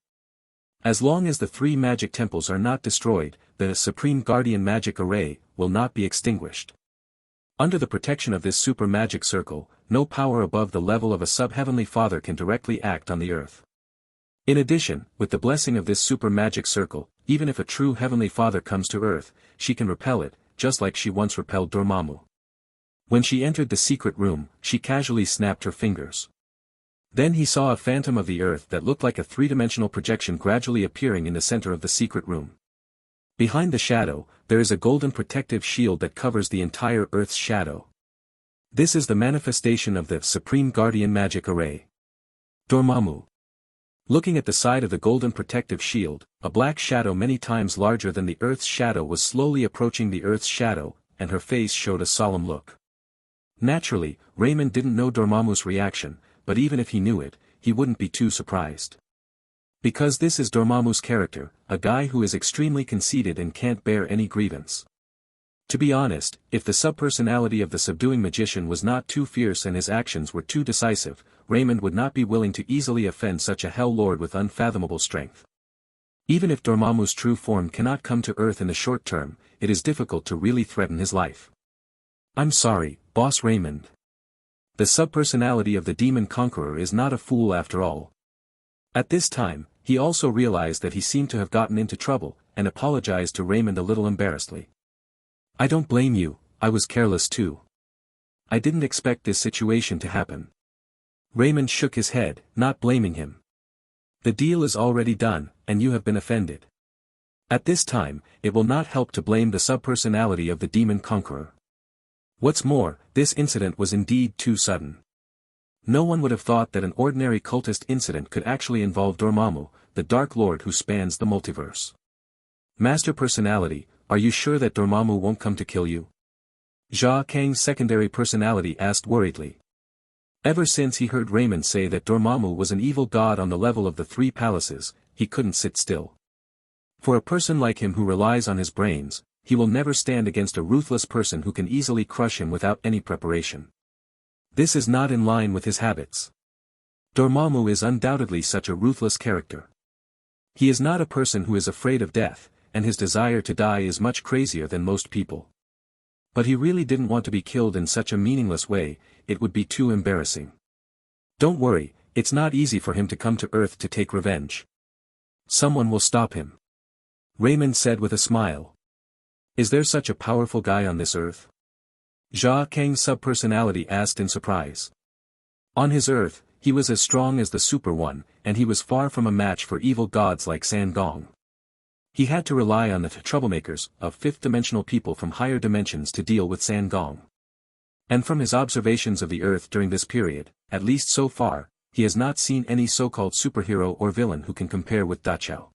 As long as the 3 magic temples are not destroyed, the Supreme Guardian Magic Array will not be extinguished. Under the protection of this super magic circle, no power above the level of a sub-heavenly father can directly act on the earth. In addition, with the blessing of this super magic circle, even if a true heavenly father comes to earth, she can repel it, just like she once repelled Dormammu. When she entered the secret room, she casually snapped her fingers. Then he saw a phantom of the earth that looked like a 3-dimensional projection gradually appearing in the center of the secret room. Behind the shadow, there is a golden protective shield that covers the entire Earth's shadow. This is the manifestation of the Supreme Guardian Magic Array. Dormammu. Looking at the side of the golden protective shield, a black shadow many times larger than the Earth's shadow was slowly approaching the Earth's shadow, and her face showed a solemn look. Naturally, Raymond didn't know Dormammu's reaction, but even if he knew it, he wouldn't be too surprised. Because this is Dormammu's character, a guy who is extremely conceited and can't bear any grievance. To be honest, if the subpersonality of the subduing magician was not too fierce and his actions were too decisive, Raymond would not be willing to easily offend such a Hell Lord with unfathomable strength. Even if Dormammu's true form cannot come to Earth in the short term, it is difficult to really threaten his life. I'm sorry, Boss Raymond. The subpersonality of the Demon Conqueror is not a fool after all. At this time, he also realized that he seemed to have gotten into trouble, and apologized to Raymond a little embarrassedly. I don't blame you, I was careless too. I didn't expect this situation to happen. Raymond shook his head, not blaming him. The deal is already done, and you have been offended. At this time, it will not help to blame the subpersonality of the Demon Conqueror. What's more, this incident was indeed too sudden. No one would have thought that an ordinary cultist incident could actually involve Dormammu, the Dark Lord who spans the multiverse. Master Personality, are you sure that Dormammu won't come to kill you? Jia Kang's secondary personality asked worriedly. Ever since he heard Raymond say that Dormammu was an evil god on the level of the three palaces, he couldn't sit still. For a person like him who relies on his brains, he will never stand against a ruthless person who can easily crush him without any preparation. This is not in line with his habits. Dormammu is undoubtedly such a ruthless character. He is not a person who is afraid of death, and his desire to die is much crazier than most people. But he really didn't want to be killed in such a meaningless way, it would be too embarrassing. Don't worry, it's not easy for him to come to Earth to take revenge. Someone will stop him. Raymond said with a smile. Is there such a powerful guy on this Earth? Jia Kang's subpersonality asked in surprise. On his Earth, he was as strong as the Super One, and he was far from a match for evil gods like Sangong. He had to rely on the troublemakers of fifth-dimensional people from higher dimensions to deal with Sangong. And from his observations of the Earth during this period, at least so far, he has not seen any so-called superhero or villain who can compare with Dachao.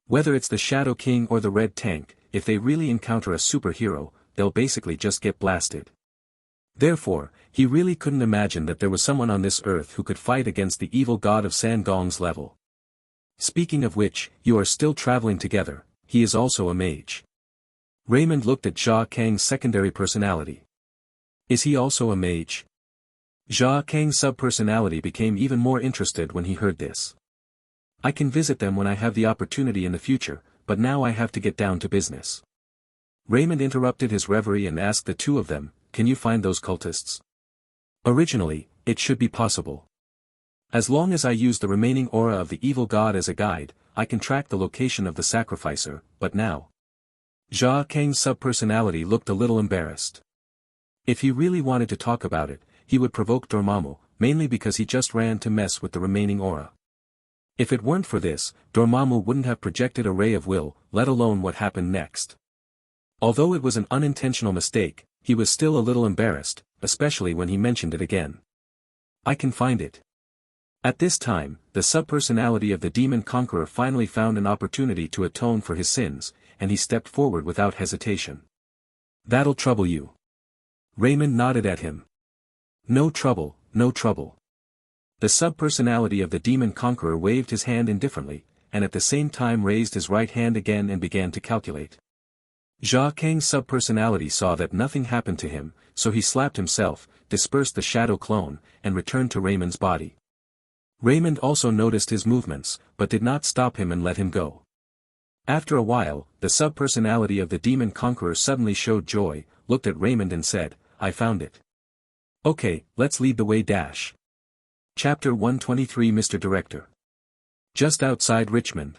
Whether it's the Shadow King or the Red Tank, if they really encounter a superhero, they'll basically just get blasted. Therefore, he really couldn't imagine that there was someone on this Earth who could fight against the evil god of Sangong's level. Speaking of which, you are still traveling together, he is also a mage. Raymond looked at Jia Kang's secondary personality. Is he also a mage? Jia Kang's subpersonality became even more interested when he heard this. I can visit them when I have the opportunity in the future, but now I have to get down to business. Raymond interrupted his reverie and asked the two of them, can you find those cultists? Originally, it should be possible. As long as I use the remaining aura of the evil god as a guide, I can track the location of the sacrificer, but now. Jia Kang's subpersonality looked a little embarrassed. If he really wanted to talk about it, he would provoke Dormammu, mainly because he just ran to mess with the remaining aura. If it weren't for this, Dormammu wouldn't have projected a ray of will, let alone what happened next. Although it was an unintentional mistake, he was still a little embarrassed, especially when he mentioned it again. I can find it. At this time, the subpersonality of the Demon Conqueror finally found an opportunity to atone for his sins, and he stepped forward without hesitation. That'll trouble you. Raymond nodded at him. No trouble, no trouble. The subpersonality of the Demon Conqueror waved his hand indifferently, and at the same time raised his right hand again and began to calculate. Jia Kang's subpersonality saw that nothing happened to him, so he slapped himself, dispersed the shadow clone, and returned to Raymond's body. Raymond also noticed his movements, but did not stop him and let him go. After a while, the subpersonality of the Demon Conqueror suddenly showed joy, looked at Raymond and said, I found it. Okay, let's lead the way dash. Chapter 123 Mr. Director. Just outside Richmond.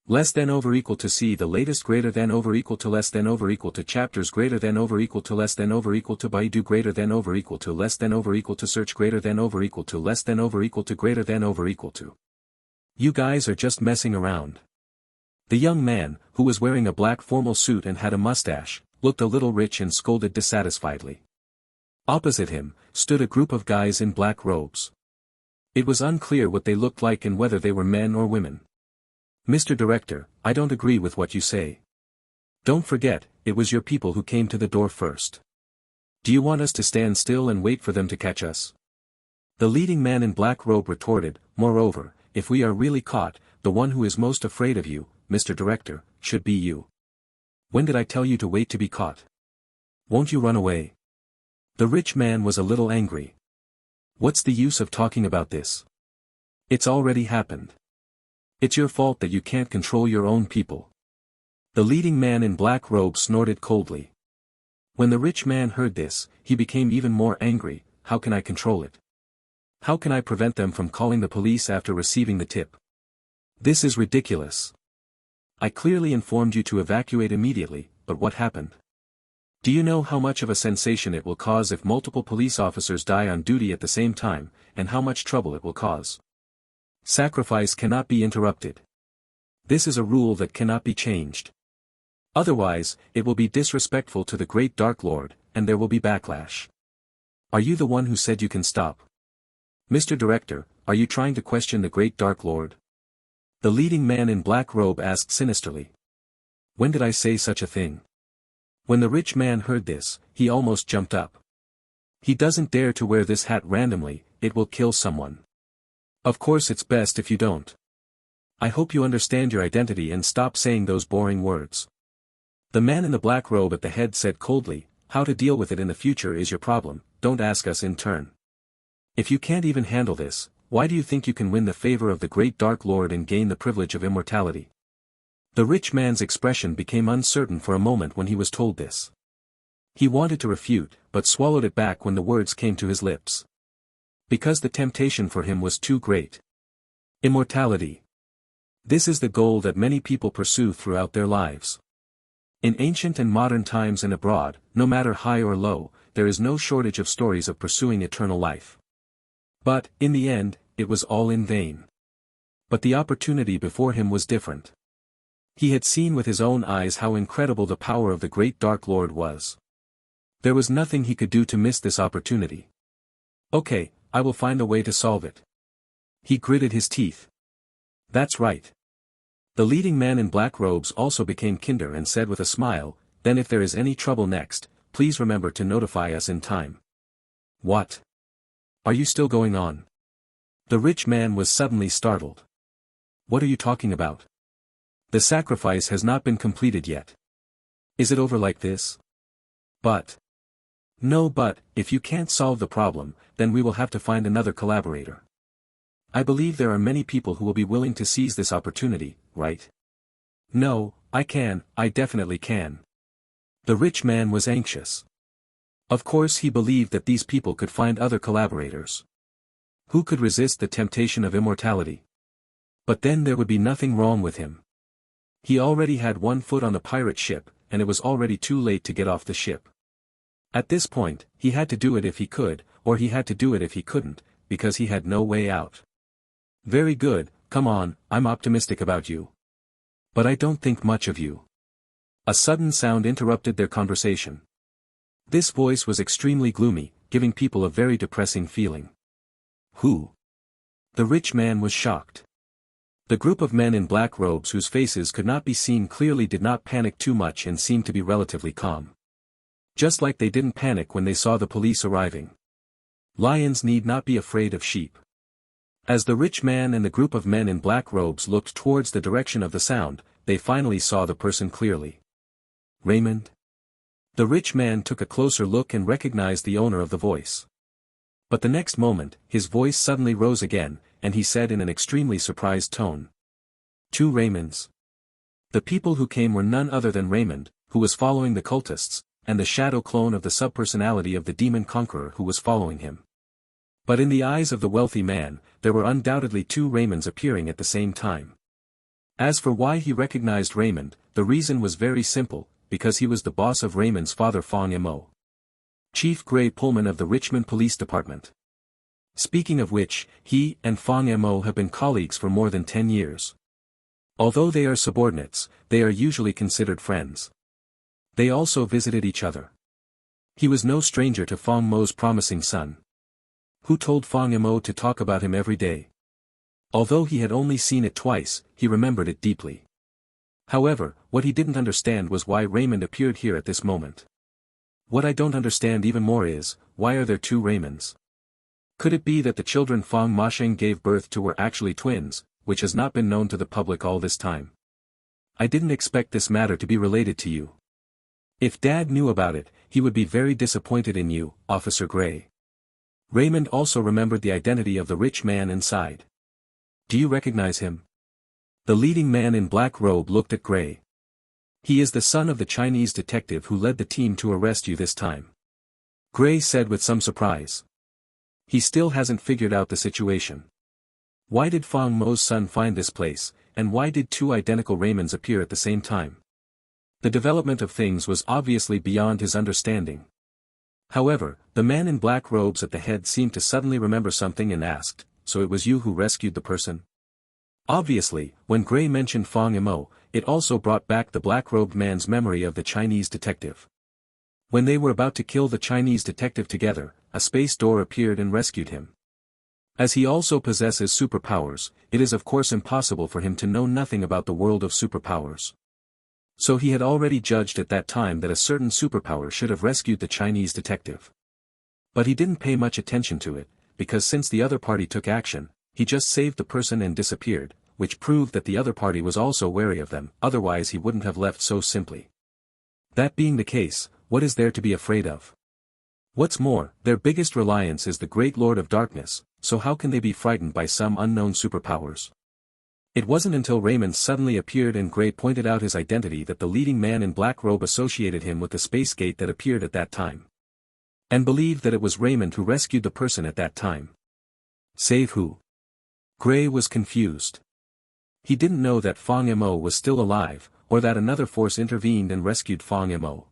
Less than over equal to C the latest greater than over equal to less than over equal to chapters greater than over equal to less than over equal to Baidu greater than over equal to less than over equal to search greater than over equal to less than over equal to greater than over equal to. You guys are just messing around. The young man, who was wearing a black formal suit and had a mustache, looked a little rich and scolded dissatisfiedly. Opposite him, stood a group of guys in black robes. It was unclear what they looked like and whether they were men or women. Mr. Director, I don't agree with what you say. Don't forget, it was your people who came to the door first. Do you want us to stand still and wait for them to catch us? The leading man in black robe retorted, moreover, if we are really caught, the one who is most afraid of you, Mr. Director, should be you. When did I tell you to wait to be caught? Won't you run away? The rich man was a little angry. What's the use of talking about this? It's already happened. It's your fault that you can't control your own people. The leading man in black robe snorted coldly. When the rich man heard this, he became even more angry. How can I control it? How can I prevent them from calling the police after receiving the tip? This is ridiculous. I clearly informed you to evacuate immediately, but what happened? Do you know how much of a sensation it will cause if multiple police officers die on duty at the same time, and how much trouble it will cause? Sacrifice cannot be interrupted. This is a rule that cannot be changed. Otherwise, it will be disrespectful to the great Dark Lord, and there will be backlash. Are you the one who said you can stop? Mr. Director, are you trying to question the great Dark Lord? The leading man in black robe asked sinisterly. When did I say such a thing? When the rich man heard this, he almost jumped up. He doesn't dare to wear this hat randomly, it will kill someone. Of course it's best if you don't. I hope you understand your identity and stop saying those boring words. The man in the black robe at the head said coldly, how to deal with it in the future is your problem, don't ask us in turn. If you can't even handle this, why do you think you can win the favor of the great Dark Lord and gain the privilege of immortality? The rich man's expression became uncertain for a moment when he was told this. He wanted to refute, but swallowed it back when the words came to his lips. Because the temptation for him was too great. Immortality. This is the goal that many people pursue throughout their lives. In ancient and modern times and abroad, no matter high or low, there is no shortage of stories of pursuing eternal life. But, in the end, it was all in vain. But the opportunity before him was different. He had seen with his own eyes how incredible the power of the great Dark Lord was. There was nothing he could do to miss this opportunity. Okay, I will find a way to solve it. He gritted his teeth. That's right. The leading man in black robes also became kinder and said with a smile, then if there is any trouble next, please remember to notify us in time. What? Are you still going on? The rich man was suddenly startled. What are you talking about? The sacrifice has not been completed yet. Is it over like this? But. No, but, if you can't solve the problem, then we will have to find another collaborator. I believe there are many people who will be willing to seize this opportunity, right? No, I definitely can. The rich man was anxious. Of course he believed that these people could find other collaborators. Who could resist the temptation of immortality? But then there would be nothing wrong with him. He already had one foot on the pirate ship, and it was already too late to get off the ship. At this point, he had to do it if he could, or he had to do it if he couldn't, because he had no way out. Very good, come on, I'm optimistic about you. But I don't think much of you. A sudden sound interrupted their conversation. This voice was extremely gloomy, giving people a very depressing feeling. Who? The rich man was shocked. The group of men in black robes whose faces could not be seen clearly did not panic too much and seemed to be relatively calm. Just like they didn't panic when they saw the police arriving. Lions need not be afraid of sheep. As the rich man and the group of men in black robes looked towards the direction of the sound, they finally saw the person clearly. Raymond? The rich man took a closer look and recognized the owner of the voice. But the next moment, his voice suddenly rose again, and he said in an extremely surprised tone. 2 Raymonds. The people who came were none other than Raymond, who was following the cultists, and the shadow clone of the subpersonality of the demon conqueror who was following him. But in the eyes of the wealthy man, there were undoubtedly 2 Raymonds appearing at the same time. As for why he recognized Raymond, the reason was very simple, because he was the boss of Raymond's father Fong Mo. Chief Gray Pullman of the Richmond Police Department. Speaking of which, he and Fong Mo have been colleagues for more than 10 years. Although they are subordinates, they are usually considered friends. They also visited each other. He was no stranger to Fong Mo's promising son. Who told Fong Mo to talk about him every day? Although he had only seen it twice, he remembered it deeply. However, what he didn't understand was why Raymond appeared here at this moment. What I don't understand even more is, why are there two Raymonds? Could it be that the children Fang Masheng gave birth to were actually twins, which has not been known to the public all this time? I didn't expect this matter to be related to you. If Dad knew about it, he would be very disappointed in you, Officer Gray. Raymond also remembered the identity of the rich man inside. Do you recognize him? The leading man in black robe looked at Gray. He is the son of the Chinese detective who led the team to arrest you this time. Gray said with some surprise. He still hasn't figured out the situation. Why did Fang Mo's son find this place, and why did two identical Raymonds appear at the same time? The development of things was obviously beyond his understanding. However, the man in black robes at the head seemed to suddenly remember something and asked, so it was you who rescued the person? Obviously, when Gray mentioned Fang Mo, it also brought back the black-robed man's memory of the Chinese detective. When they were about to kill the Chinese detective together, a space door appeared and rescued him. As he also possesses superpowers, it is of course impossible for him to know nothing about the world of superpowers. So he had already judged at that time that a certain superpower should have rescued the Chinese detective. But he didn't pay much attention to it, because since the other party took action, he just saved the person and disappeared, which proved that the other party was also wary of them, otherwise he wouldn't have left so simply. That being the case, what is there to be afraid of? What's more, their biggest reliance is the Great Lord of Darkness, so how can they be frightened by some unknown superpowers? It wasn't until Raymond suddenly appeared and Gray pointed out his identity that the leading man in black robe associated him with the space gate that appeared at that time. And believed that it was Raymond who rescued the person at that time. Save who? Gray was confused. He didn't know that Fang Mo was still alive, or that another force intervened and rescued Fang Mo.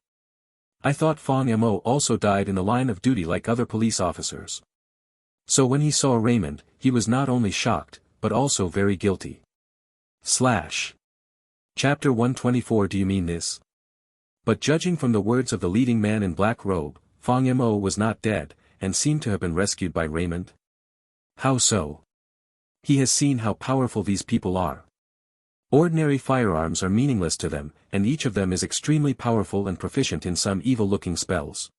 I thought Fang Mo also died in the line of duty like other police officers. So when he saw Raymond, he was not only shocked, but also very guilty. Chapter 124. Do you mean this? But judging from the words of the leading man in black robe, Fang Mo was not dead, and seemed to have been rescued by Raymond. How so? He has seen how powerful these people are. Ordinary firearms are meaningless to them, and each of them is extremely powerful and proficient in some evil-looking spells.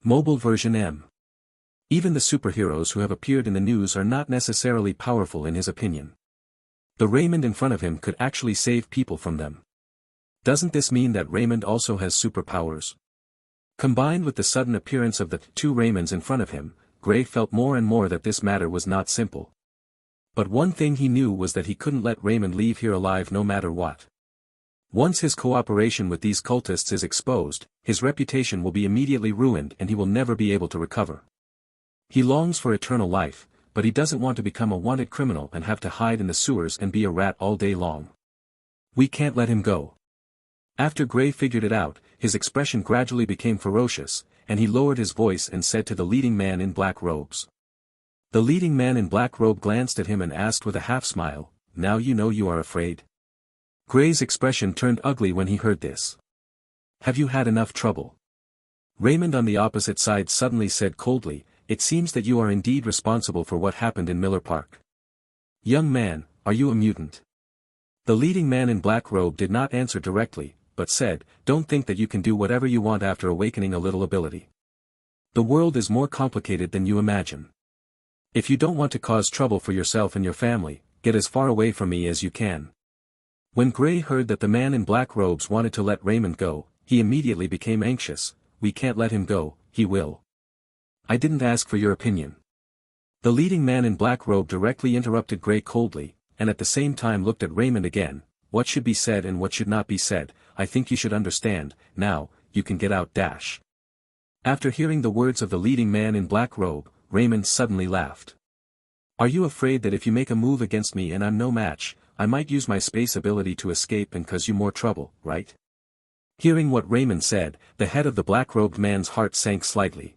Mobile version M. Even the superheroes who have appeared in the news are not necessarily powerful in his opinion. The Raymond in front of him could actually save people from them. Doesn't this mean that Raymond also has superpowers? Combined with the sudden appearance of the two Raymonds in front of him, Gray felt more and more that this matter was not simple. But one thing he knew was that he couldn't let Raymond leave here alive no matter what. Once his cooperation with these cultists is exposed, his reputation will be immediately ruined and he will never be able to recover. He longs for eternal life, but he doesn't want to become a wanted criminal and have to hide in the sewers and be a rat all day long. We can't let him go. After Gray figured it out, his expression gradually became ferocious, and he lowered his voice and said to the leading man in black robes. The leading man in black robe glanced at him and asked with a half-smile, "Now you know you are afraid?" Gray's expression turned ugly when he heard this. "Have you had enough trouble?" Raymond on the opposite side suddenly said coldly, "It seems that you are indeed responsible for what happened in Miller Park. Young man, are you a mutant?" The leading man in black robe did not answer directly, but said, "Don't think that you can do whatever you want after awakening a little ability. The world is more complicated than you imagine. If you don't want to cause trouble for yourself and your family, get as far away from me as you can." When Gray heard that the man in black robes wanted to let Raymond go, he immediately became anxious. "We can't let him go, he will." "I didn't ask for your opinion." The leading man in black robe directly interrupted Gray coldly, and at the same time looked at Raymond again. "What should be said and what should not be said, I think you should understand. Now, you can get out. After hearing the words of the leading man in black robe, Raymond suddenly laughed. "Are you afraid that if you make a move against me and I'm no match, I might use my space ability to escape and cause you more trouble, right?" Hearing what Raymond said, the head of the black-robed man's heart sank slightly.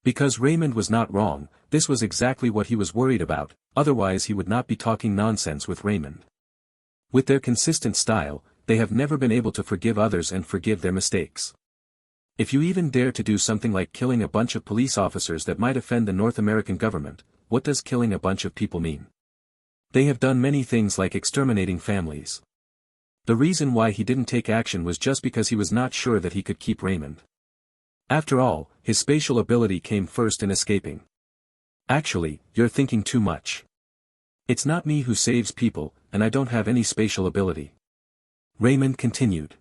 Because Raymond was not wrong, this was exactly what he was worried about, otherwise he would not be talking nonsense with Raymond. With their consistent style, they have never been able to forgive others and forgive their mistakes. If you even dare to do something like killing a bunch of police officers that might offend the North American government, what does killing a bunch of people mean? They have done many things like exterminating families. The reason why he didn't take action was just because he was not sure that he could keep Raymond. After all, his spatial ability came first in escaping. Actually, you're thinking too much. It's not me who saves people, and I don't have any spatial ability. Raymond continued.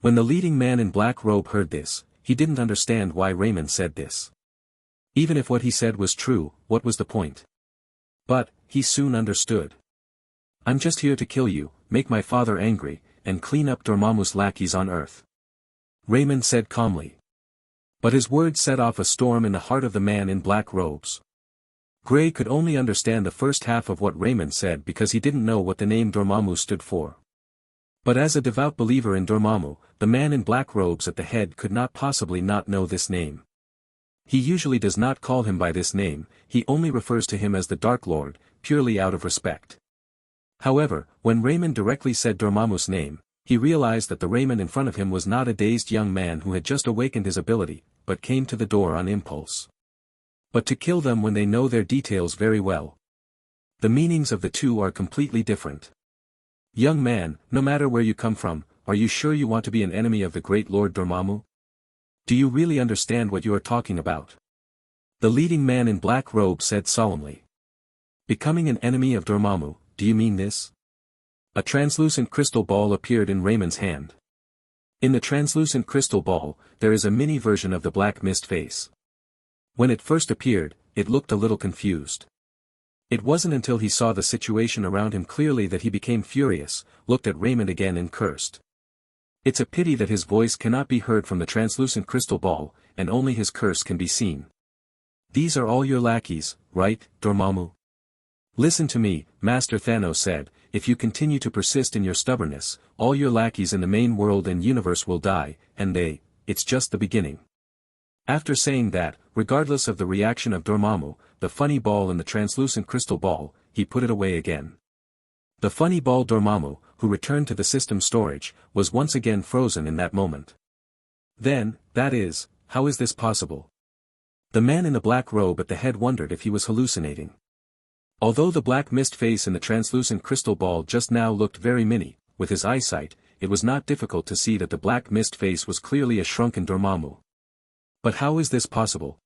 When the leading man in black robe heard this, he didn't understand why Raymond said this. Even if what he said was true, what was the point? But, he soon understood. I'm just here to kill you, make my father angry, and clean up Dormammu's lackeys on Earth. Raymond said calmly. But his words set off a storm in the heart of the man in black robes. Gray could only understand the first half of what Raymond said because he didn't know what the name Dormammu stood for. But as a devout believer in Dormammu, the man in black robes at the head could not possibly not know this name. He usually does not call him by this name, he only refers to him as the Dark Lord, purely out of respect. However, when Raymond directly said Dormammu's name, he realized that the Raymond in front of him was not a dazed young man who had just awakened his ability, but came to the door on impulse. But to kill them when they know their details very well. The meanings of the two are completely different. Young man, no matter where you come from, are you sure you want to be an enemy of the great Lord Dormammu? Do you really understand what you are talking about? The leading man in black robe said solemnly. Becoming an enemy of Dormammu, do you mean this? A translucent crystal ball appeared in Raymond's hand. In the translucent crystal ball, there is a mini version of the black mist face. When it first appeared, it looked a little confused. It wasn't until he saw the situation around him clearly that he became furious, looked at Raymond again and cursed. It's a pity that his voice cannot be heard from the translucent crystal ball, and only his curse can be seen. These are all your lackeys, right, Dormammu? Listen to me, Master Thanos said, if you continue to persist in your stubbornness, all your lackeys in the main world and universe will die, and it's just the beginning. After saying that, regardless of the reaction of Dormammu, the funny ball and the translucent crystal ball, he put it away again. The funny ball Dormammu, who returned to the system storage, was once again frozen in that moment. Then, that is, how is this possible? The man in the black robe at the head wondered if he was hallucinating. Although the black mist face in the translucent crystal ball just now looked very mini, with his eyesight, it was not difficult to see that the black mist face was clearly a shrunken Dormammu. But how is this possible?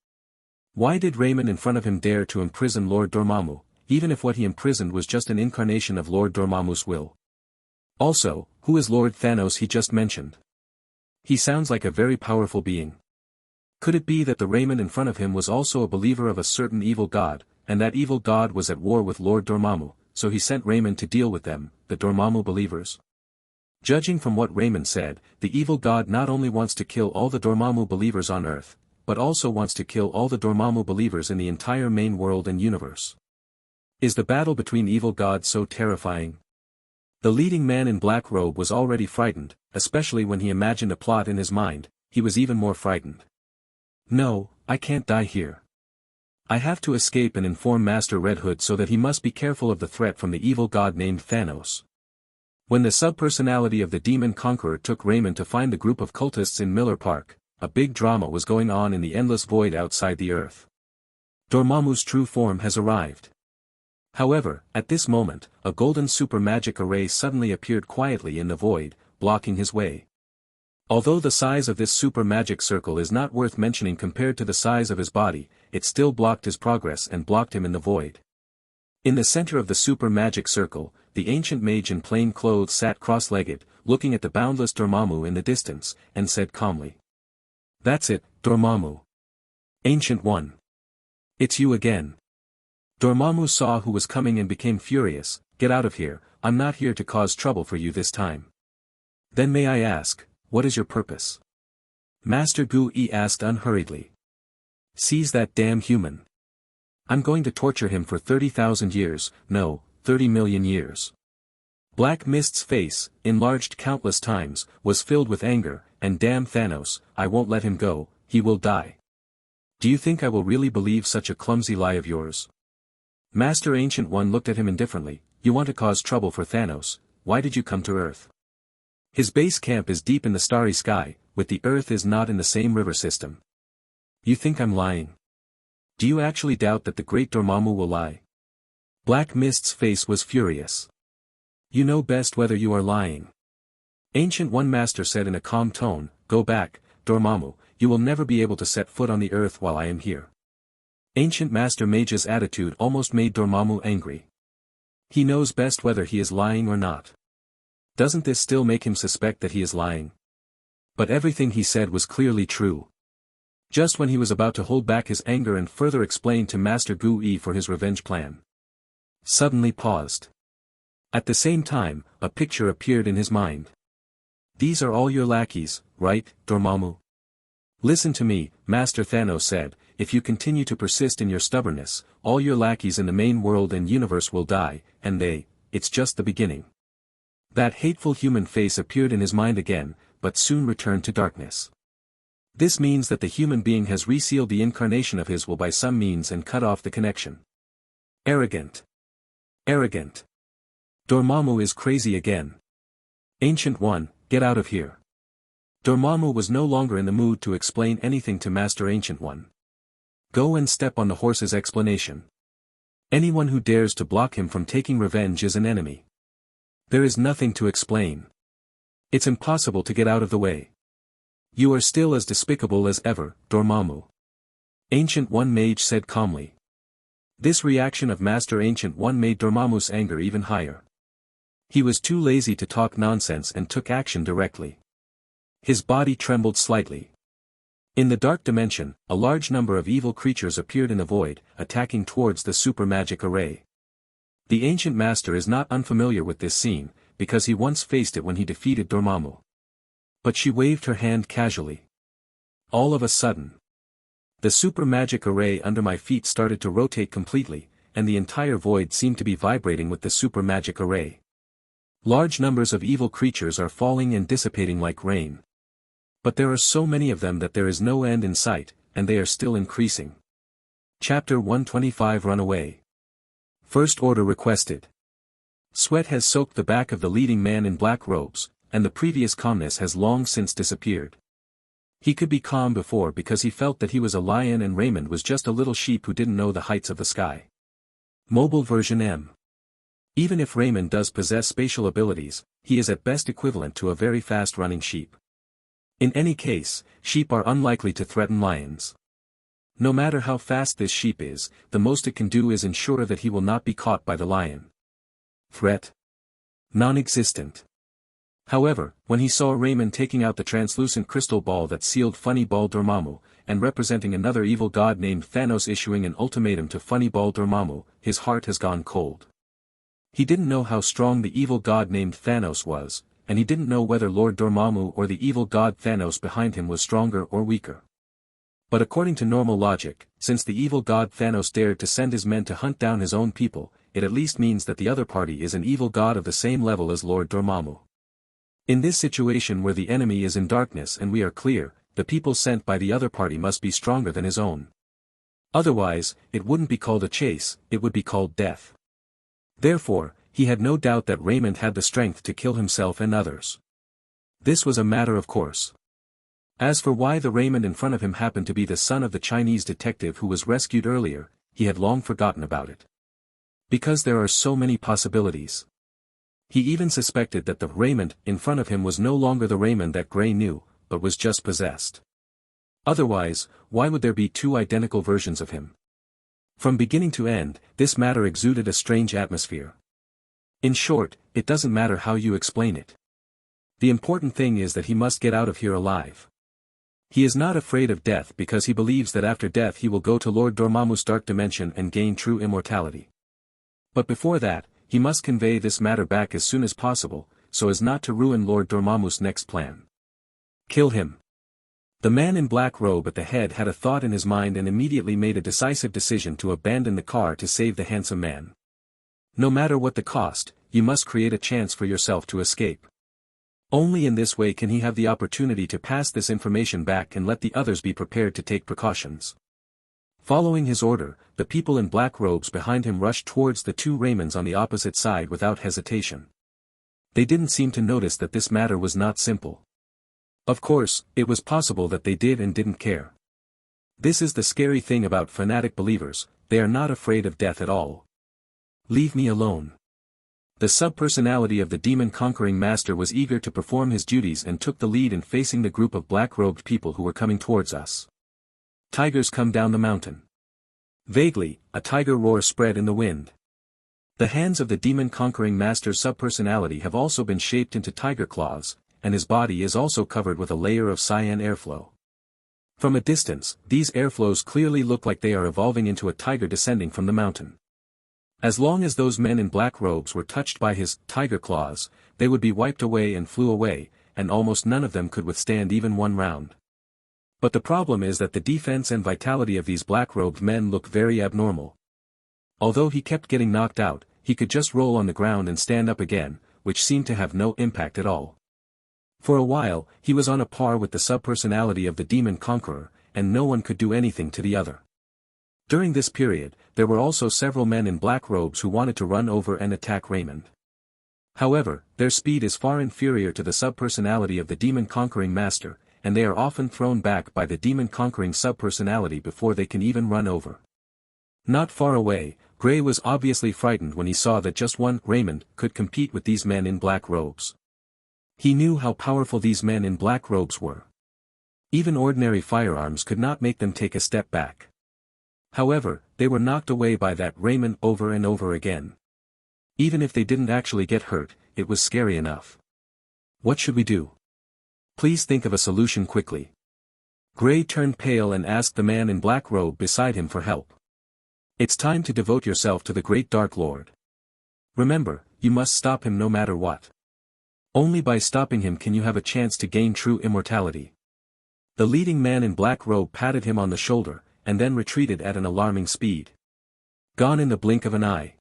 Why did Raymond in front of him dare to imprison Lord Dormammu, even if what he imprisoned was just an incarnation of Lord Dormammu's will? Also, who is Lord Thanos he just mentioned? He sounds like a very powerful being. Could it be that the Raymond in front of him was also a believer of a certain evil god, and that evil god was at war with Lord Dormammu, so he sent Raymond to deal with them, the Dormammu believers? Judging from what Raymond said, the evil god not only wants to kill all the Dormammu believers on Earth, but also wants to kill all the Dormammu believers in the entire main world and universe. Is the battle between evil gods so terrifying? The leading man in black robe was already frightened, especially when he imagined a plot in his mind, he was even more frightened. No, I can't die here. I have to escape and inform Master Red Hood so that he must be careful of the threat from the evil god named Thanos. When the subpersonality of the demon conqueror took Raymond to find the group of cultists in Miller Park, a big drama was going on in the endless void outside the Earth. Dormammu's true form has arrived. However, at this moment, a golden super magic array suddenly appeared quietly in the void, blocking his way. Although the size of this super magic circle is not worth mentioning compared to the size of his body, it still blocked his progress and blocked him in the void. In the center of the super magic circle, the ancient mage in plain clothes sat cross-legged, looking at the boundless Dormammu in the distance, and said calmly. That's it, Dormammu. Ancient One. It's you again. Dormammu saw who was coming and became furious. Get out of here, I'm not here to cause trouble for you this time. Then may I ask, what is your purpose? Master Gu-E asked unhurriedly. Seize that damn human. I'm going to torture him for 30,000 years, no, 30 million years. Black Mist's face, enlarged countless times, was filled with anger, and damn Thanos, I won't let him go, he will die. Do you think I will really believe such a clumsy lie of yours? Master Ancient One looked at him indifferently. You want to cause trouble for Thanos, why did you come to Earth? His base camp is deep in the starry sky, with the Earth is not in the same river system. You think I'm lying? Do you actually doubt that the great Dormammu will lie? Black Mist's face was furious. You know best whether you are lying. Ancient One Master said in a calm tone, Go back, Dormammu, you will never be able to set foot on the earth while I am here. Ancient Master Mage's attitude almost made Dormammu angry. He knows best whether he is lying or not. Doesn't this still make him suspect that he is lying? But everything he said was clearly true. Just when he was about to hold back his anger and further explain to Master Gu Yi for his revenge plan, suddenly paused. At the same time, a picture appeared in his mind. These are all your lackeys, right, Dormammu? Listen to me, Master Thanos said, if you continue to persist in your stubbornness, all your lackeys in the main world and universe will die, and it's just the beginning. That hateful human face appeared in his mind again, but soon returned to darkness. This means that the human being has resealed the incarnation of his will by some means and cut off the connection. Arrogant. Arrogant. Dormammu is crazy again. Ancient One, get out of here. Dormammu was no longer in the mood to explain anything to Master Ancient One. Go and step on the horse's explanation. Anyone who dares to block him from taking revenge is an enemy. There is nothing to explain. It's impossible to get out of the way. You are still as despicable as ever, Dormammu. Ancient One Mage said calmly. This reaction of Master Ancient One made Dormammu's anger even higher. He was too lazy to talk nonsense and took action directly. His body trembled slightly. In the dark dimension, a large number of evil creatures appeared in the void, attacking towards the super magic array. The Ancient Master is not unfamiliar with this scene, because he once faced it when he defeated Dormammu. But she waved her hand casually. All of a sudden, the super magic array under my feet started to rotate completely, and the entire void seemed to be vibrating with the super magic array. Large numbers of evil creatures are falling and dissipating like rain. But there are so many of them that there is no end in sight, and they are still increasing. Chapter 125 Run Away. First Order requested. Sweat has soaked the back of the leading man in black robes, and the previous calmness has long since disappeared. He could be calm before because he felt that he was a lion and Raymond was just a little sheep who didn't know the heights of the sky. Mobile version M. Even if Raymond does possess spatial abilities, he is at best equivalent to a very fast-running sheep. In any case, sheep are unlikely to threaten lions. No matter how fast this sheep is, the most it can do is ensure that he will not be caught by the lion. Threat? Non-existent. However, when he saw Raymond taking out the translucent crystal ball that sealed Funny Ball Dormammu, and representing another evil god named Thanos issuing an ultimatum to Funny Ball Dormammu, his heart has gone cold. He didn't know how strong the evil god named Thanos was, and he didn't know whether Lord Dormammu or the evil god Thanos behind him was stronger or weaker. But according to normal logic, since the evil god Thanos dared to send his men to hunt down his own people, it at least means that the other party is an evil god of the same level as Lord Dormammu. In this situation where the enemy is in darkness and we are clear, the people sent by the other party must be stronger than his own. Otherwise, it wouldn't be called a chase, it would be called death. Therefore, he had no doubt that Raymond had the strength to kill himself and others. This was a matter of course. As for why the Raymond in front of him happened to be the son of the Chinese detective who was rescued earlier, he had long forgotten about it. Because there are so many possibilities. He even suspected that the Raymond in front of him was no longer the Raymond that Gray knew, but was just possessed. Otherwise, why would there be two identical versions of him? From beginning to end, this matter exuded a strange atmosphere. In short, it doesn't matter how you explain it. The important thing is that he must get out of here alive. He is not afraid of death because he believes that after death he will go to Lord Dormammu's dark dimension and gain true immortality. But before that, he must convey this matter back as soon as possible, so as not to ruin Lord Dormammu's next plan. Kill him. The man in black robe at the head had a thought in his mind and immediately made a decisive decision to abandon the car to save the handsome man. No matter what the cost, you must create a chance for yourself to escape. Only in this way can he have the opportunity to pass this information back and let the others be prepared to take precautions. Following his order, the people in black robes behind him rushed towards the two Raymonds on the opposite side without hesitation. They didn't seem to notice that this matter was not simple. Of course, it was possible that they did and didn't care. This is the scary thing about fanatic believers, they are not afraid of death at all. Leave me alone. The subpersonality of the demon-conquering master was eager to perform his duties and took the lead in facing the group of black-robed people who were coming towards us. Tigers come down the mountain. Vaguely, a tiger roar spread in the wind. The hands of the demon-conquering master's subpersonality have also been shaped into tiger claws, and his body is also covered with a layer of cyan airflow. From a distance, these airflows clearly look like they are evolving into a tiger descending from the mountain. As long as those men in black robes were touched by his tiger claws, they would be wiped away and flew away, and almost none of them could withstand even one round. But the problem is that the defense and vitality of these black-robed men look very abnormal. Although he kept getting knocked out, he could just roll on the ground and stand up again, which seemed to have no impact at all. For a while, he was on a par with the subpersonality of the demon conqueror, and no one could do anything to the other. During this period, there were also several men in black robes who wanted to run over and attack Raymond. However, their speed is far inferior to the subpersonality of the demon-conquering master, and they are often thrown back by the demon-conquering subpersonality before they can even run over. Not far away, Gray was obviously frightened when he saw that just one Raymond could compete with these men in black robes. He knew how powerful these men in black robes were. Even ordinary firearms could not make them take a step back. However, they were knocked away by that Raymond over and over again. Even if they didn't actually get hurt, it was scary enough. What should we do? Please think of a solution quickly. Gray turned pale and asked the man in black robe beside him for help. It's time to devote yourself to the great Dark Lord. Remember, you must stop him no matter what. Only by stopping him can you have a chance to gain true immortality. The leading man in black robe patted him on the shoulder, and then retreated at an alarming speed. Gone in the blink of an eye.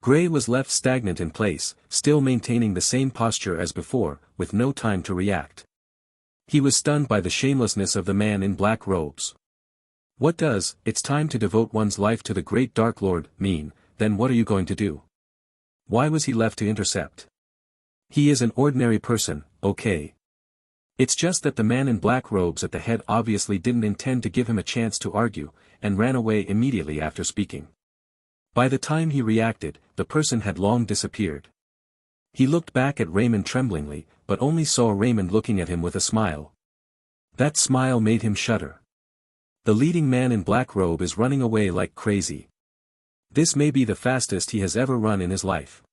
Gray was left stagnant in place, still maintaining the same posture as before, with no time to react. He was stunned by the shamelessness of the man in black robes. What does "it's time to devote one's life to the great Dark Lord" mean? Then what are you going to do? Why was he left to intercept? He is an ordinary person, okay. It's just that the man in black robes at the head obviously didn't intend to give him a chance to argue, and ran away immediately after speaking. By the time he reacted, the person had long disappeared. He looked back at Raymond tremblingly, but only saw Raymond looking at him with a smile. That smile made him shudder. The leading man in black robe is running away like crazy. This may be the fastest he has ever run in his life.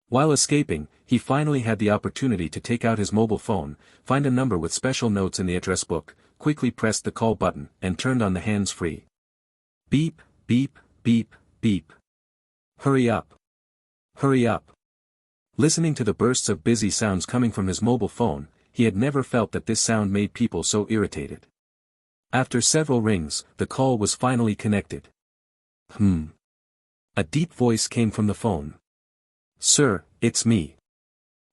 While escaping, he finally had the opportunity to take out his mobile phone, find a number with special notes in the address book, quickly pressed the call button, and turned on the hands-free. Beep, beep, beep, beep. Hurry up. Hurry up. Listening to the bursts of busy sounds coming from his mobile phone, he had never felt that this sound made people so irritated. After several rings, the call was finally connected. A deep voice came from the phone. "Sir, it's me,"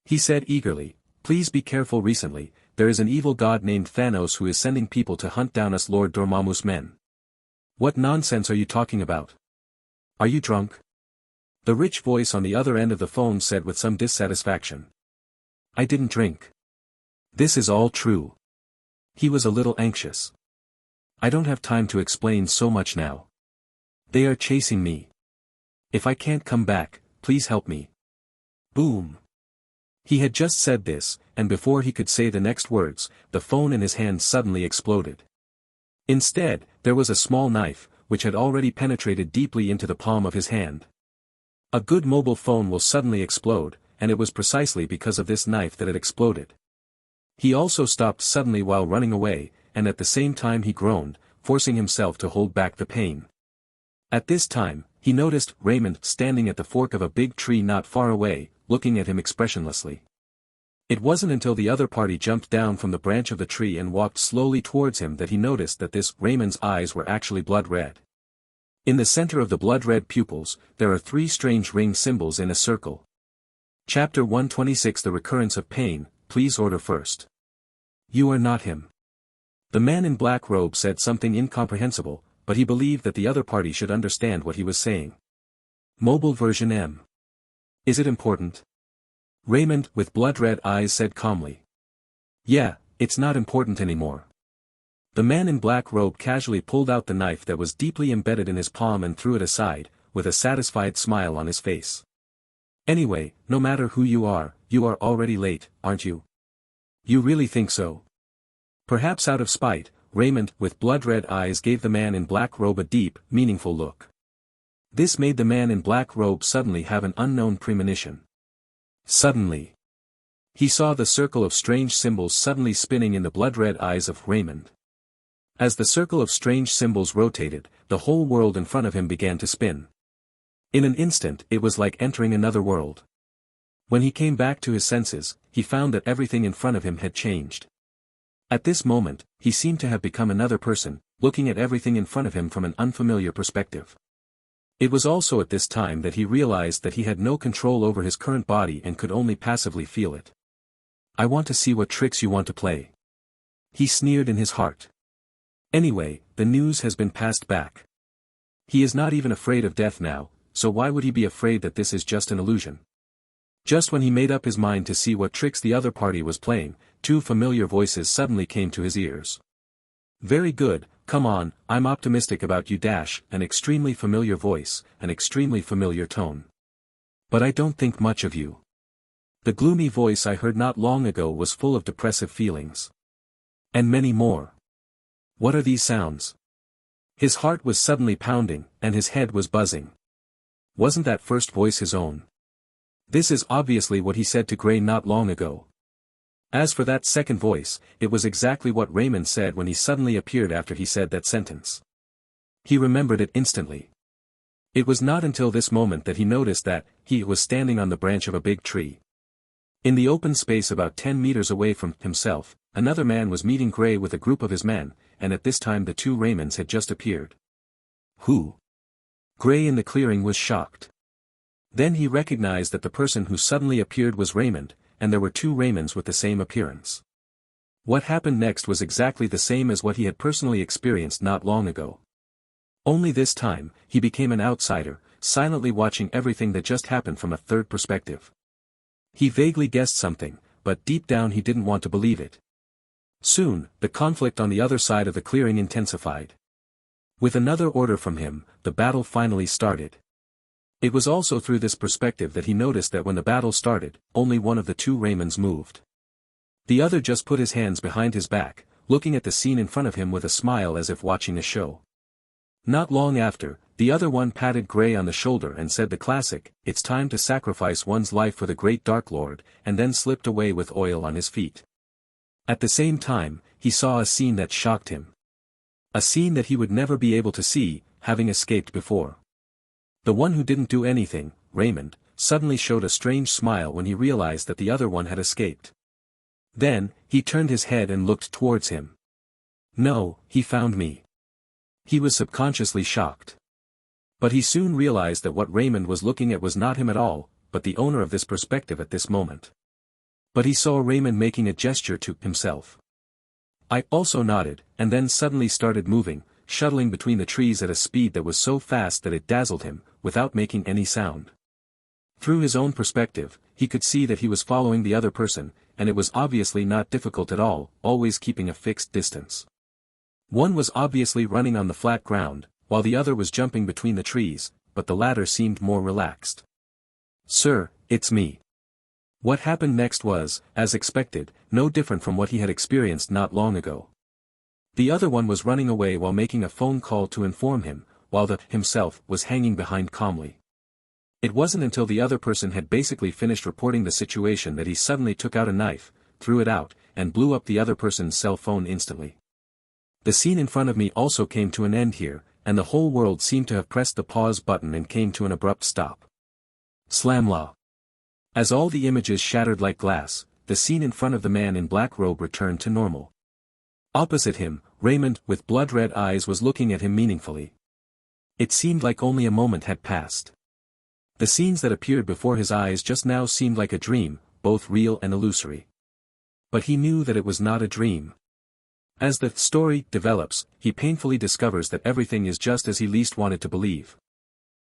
he said eagerly. "Please be careful. Recently, there is an evil god named Thanos who is sending people to hunt down us Lord Dormammu's men." "What nonsense are you talking about? Are you drunk?" The rich voice on the other end of the phone said with some dissatisfaction. "I didn't drink. This is all true." He was a little anxious. "I don't have time to explain so much now. They are chasing me. If I can't come back, please help me." Boom. He had just said this, and before he could say the next words, the phone in his hand suddenly exploded. Instead, there was a small knife, which had already penetrated deeply into the palm of his hand. A good mobile phone will suddenly explode, and it was precisely because of this knife that it exploded. He also stopped suddenly while running away, and at the same time he groaned, forcing himself to hold back the pain. At this time, he noticed Raymond standing at the fork of a big tree not far away, looking at him expressionlessly. It wasn't until the other party jumped down from the branch of the tree and walked slowly towards him that he noticed that this Raymond's eyes were actually blood red. In the center of the blood-red pupils, there are 3 strange ring symbols in a circle. Chapter 126 The Recurrence of Pain, please order first. "You are not him." The man in black robe said something incomprehensible, but he believed that the other party should understand what he was saying. Mobile version M. "Is it important?" Raymond, with blood-red eyes, said calmly. "Yeah, it's not important anymore." The man in black robe casually pulled out the knife that was deeply embedded in his palm and threw it aside, with a satisfied smile on his face. Anyway, no matter who you are already late, aren't you? You really think so? Perhaps out of spite, Raymond, with blood-red eyes, gave the man in black robe a deep, meaningful look. This made the man in black robe suddenly have an unknown premonition. Suddenly, he saw the circle of strange symbols suddenly spinning in the blood-red eyes of Raymond. As the circle of strange symbols rotated, the whole world in front of him began to spin. In an instant it was like entering another world. When he came back to his senses, he found that everything in front of him had changed. At this moment, he seemed to have become another person, looking at everything in front of him from an unfamiliar perspective. It was also at this time that he realized that he had no control over his current body and could only passively feel it. I want to see what tricks you want to play. He sneered in his heart. Anyway, the news has been passed back. He is not even afraid of death now, so why would he be afraid that this is just an illusion? Just when he made up his mind to see what tricks the other party was playing, two familiar voices suddenly came to his ears. Very good, come on, I'm optimistic about you. An extremely familiar voice, an extremely familiar tone. But I don't think much of you. The gloomy voice I heard not long ago was full of depressive feelings. And many more. What are these sounds? His heart was suddenly pounding, and his head was buzzing. Wasn't that first voice his own? This is obviously what he said to Gray not long ago. As for that second voice, it was exactly what Raymond said when he suddenly appeared after he said that sentence. He remembered it instantly. It was not until this moment that he noticed that he was standing on the branch of a big tree. In the open space about 10 meters away from himself, another man was meeting Gray with a group of his men, and at this time the two Raymonds had just appeared. Who? Gray in the clearing was shocked. Then he recognized that the person who suddenly appeared was Raymond, and there were two Raymonds with the same appearance. What happened next was exactly the same as what he had personally experienced not long ago. Only this time, he became an outsider, silently watching everything that just happened from a third perspective. He vaguely guessed something, but deep down he didn't want to believe it. Soon, the conflict on the other side of the clearing intensified. With another order from him, the battle finally started. It was also through this perspective that he noticed that when the battle started, only one of the two Raymonds moved. The other just put his hands behind his back, looking at the scene in front of him with a smile as if watching a show. Not long after, the other one patted Gray on the shoulder and said the classic, "It's time to sacrifice one's life for the great Dark Lord," and then slipped away with oil on his feet. At the same time, he saw a scene that shocked him. A scene that he would never be able to see, having escaped before. The one who didn't do anything, Raymond, suddenly showed a strange smile when he realized that the other one had escaped. Then, he turned his head and looked towards him. No, he found me. He was subconsciously shocked. But he soon realized that what Raymond was looking at was not him at all, but the owner of this perspective at this moment. But he saw Raymond making a gesture to himself. I also nodded, and then suddenly started moving, shuttling between the trees at a speed that was so fast that it dazzled him, without making any sound. Through his own perspective, he could see that he was following the other person, and it was obviously not difficult at all, always keeping a fixed distance. One was obviously running on the flat ground, while the other was jumping between the trees, but the latter seemed more relaxed. Sir, it's me. What happened next was, as expected, no different from what he had experienced not long ago. The other one was running away while making a phone call to inform him, while the himself was hanging behind calmly. It wasn't until the other person had basically finished reporting the situation that he suddenly took out a knife, threw it out, and blew up the other person's cell phone instantly. The scene in front of me also came to an end here, and the whole world seemed to have pressed the pause button and came to an abrupt stop. Slamla. As all the images shattered like glass, the scene in front of the man in black robe returned to normal. Opposite him, Raymond, with blood-red eyes, was looking at him meaningfully. It seemed like only a moment had passed. The scenes that appeared before his eyes just now seemed like a dream, both real and illusory. But he knew that it was not a dream. As the story develops, he painfully discovers that everything is just as he least wanted to believe.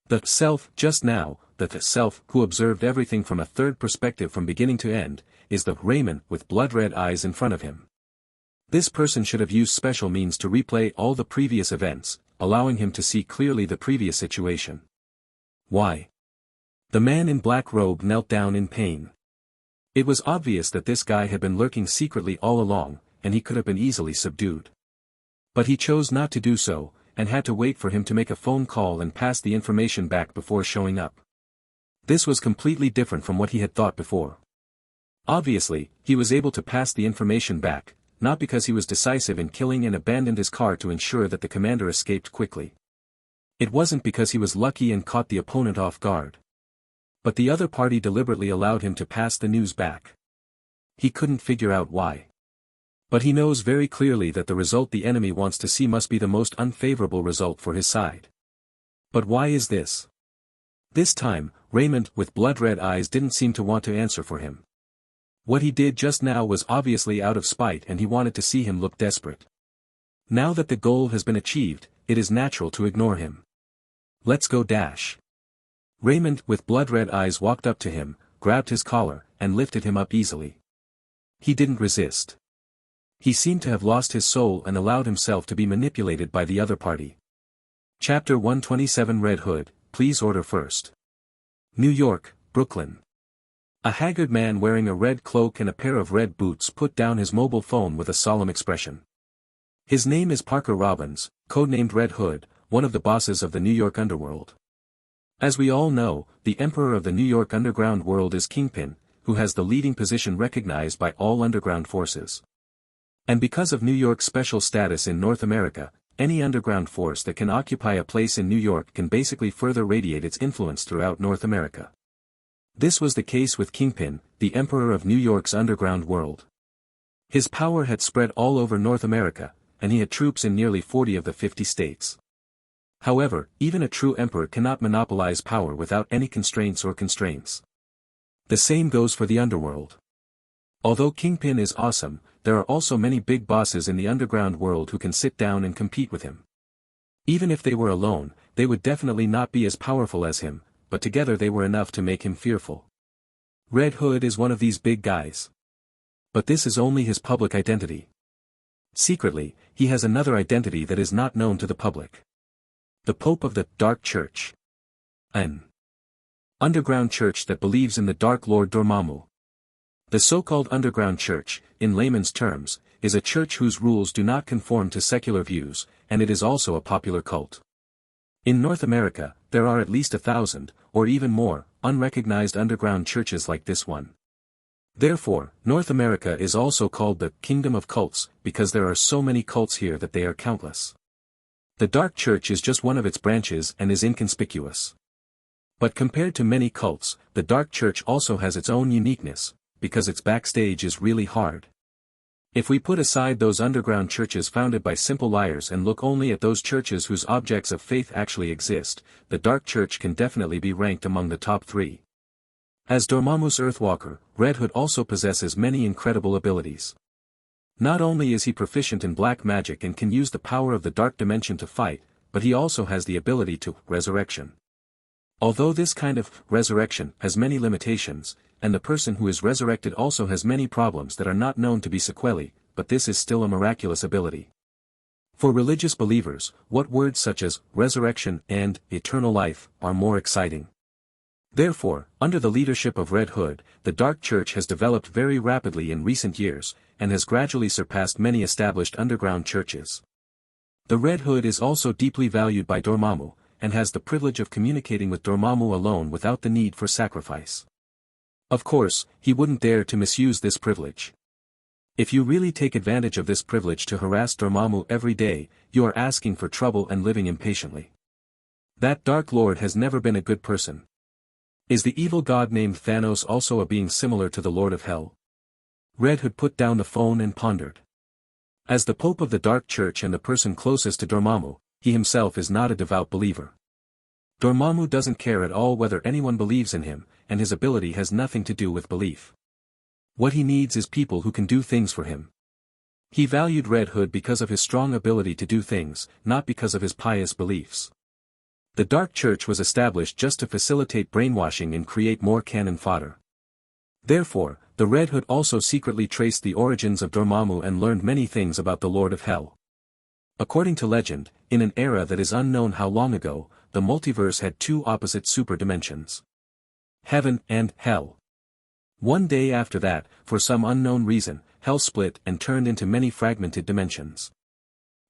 The self, just now, the self who observed everything from a third perspective from beginning to end, is the Raymond with blood-red eyes in front of him. This person should have used special means to replay all the previous events, allowing him to see clearly the previous situation. Why? The man in black robe knelt down in pain. It was obvious that this guy had been lurking secretly all along, and he could have been easily subdued. But he chose not to do so, and had to wait for him to make a phone call and pass the information back before showing up. This was completely different from what he had thought before. Obviously, he was able to pass the information back, not because he was decisive in killing and abandoned his car to ensure that the commander escaped quickly. It wasn't because he was lucky and caught the opponent off guard. But the other party deliberately allowed him to pass the news back. He couldn't figure out why. But he knows very clearly that the result the enemy wants to see must be the most unfavorable result for his side. But why is this? This time, Raymond with blood-red eyes didn't seem to want to answer for him. What he did just now was obviously out of spite and he wanted to see him look desperate. Now that the goal has been achieved, it is natural to ignore him. Let's go dash. Raymond with blood-red eyes walked up to him, grabbed his collar, and lifted him up easily. He didn't resist. He seemed to have lost his soul and allowed himself to be manipulated by the other party. Chapter 127 Red Hood, please order first. New York, Brooklyn. A haggard man wearing a red cloak and a pair of red boots put down his mobile phone with a solemn expression. His name is Parker Robbins, codenamed Red Hood, one of the bosses of the New York underworld. As we all know, the emperor of the New York underground world is Kingpin, who has the leading position recognized by all underground forces. And because of New York's special status in North America, any underground force that can occupy a place in New York can basically further radiate its influence throughout North America. This was the case with Kingpin, the emperor of New York's underground world. His power had spread all over North America, and he had troops in nearly 40 of the 50 states. However, even a true emperor cannot monopolize power without any constraints or constraints. The same goes for the underworld. Although Kingpin is awesome, there are also many big bosses in the underground world who can sit down and compete with him. Even if they were alone, they would definitely not be as powerful as him, but together they were enough to make him fearful. Red Hood is one of these big guys. But this is only his public identity. Secretly, he has another identity that is not known to the public. The Pope of the Dark Church. An underground church that believes in the Dark Lord Dormammu. The so-called underground church, in layman's terms, is a church whose rules do not conform to secular views, and it is also a popular cult. In North America, there are at least 1,000, or even more, unrecognized underground churches like this one. Therefore, North America is also called the Kingdom of Cults, because there are so many cults here that they are countless. The Dark Church is just one of its branches and is inconspicuous. But compared to many cults, the Dark Church also has its own uniqueness, because its backstage is really hard. If we put aside those underground churches founded by simple liars and look only at those churches whose objects of faith actually exist, the Dark Church can definitely be ranked among the top 3. As Dormammu's Earthwalker, Red Hood also possesses many incredible abilities. Not only is he proficient in black magic and can use the power of the dark dimension to fight, but he also has the ability to resurrection. Although this kind of resurrection has many limitations, and the person who is resurrected also has many problems that are not known to be sequelae, but this is still a miraculous ability. For religious believers, what words such as resurrection and eternal life are more exciting? Therefore, under the leadership of Red Hood, the Dark Church has developed very rapidly in recent years, and has gradually surpassed many established underground churches. The Red Hood is also deeply valued by Dormammu, and has the privilege of communicating with Dormammu alone without the need for sacrifice. Of course, he wouldn't dare to misuse this privilege. If you really take advantage of this privilege to harass Dormammu every day, you are asking for trouble and living impatiently. That Dark Lord has never been a good person. Is the evil god named Thanos also a being similar to the Lord of Hell? Red Hood put down the phone and pondered. As the Pope of the Dark Church and the person closest to Dormammu, he himself is not a devout believer. Dormammu doesn't care at all whether anyone believes in him, and his ability has nothing to do with belief. What he needs is people who can do things for him. He valued Red Hood because of his strong ability to do things, not because of his pious beliefs. The Dark Church was established just to facilitate brainwashing and create more cannon fodder. Therefore, the Red Hood also secretly traced the origins of Dormammu and learned many things about the Lord of Hell. According to legend, in an era that is unknown how long ago, the multiverse had 2 opposite super dimensions. Heaven and Hell. One day after that, for some unknown reason, Hell split and turned into many fragmented dimensions.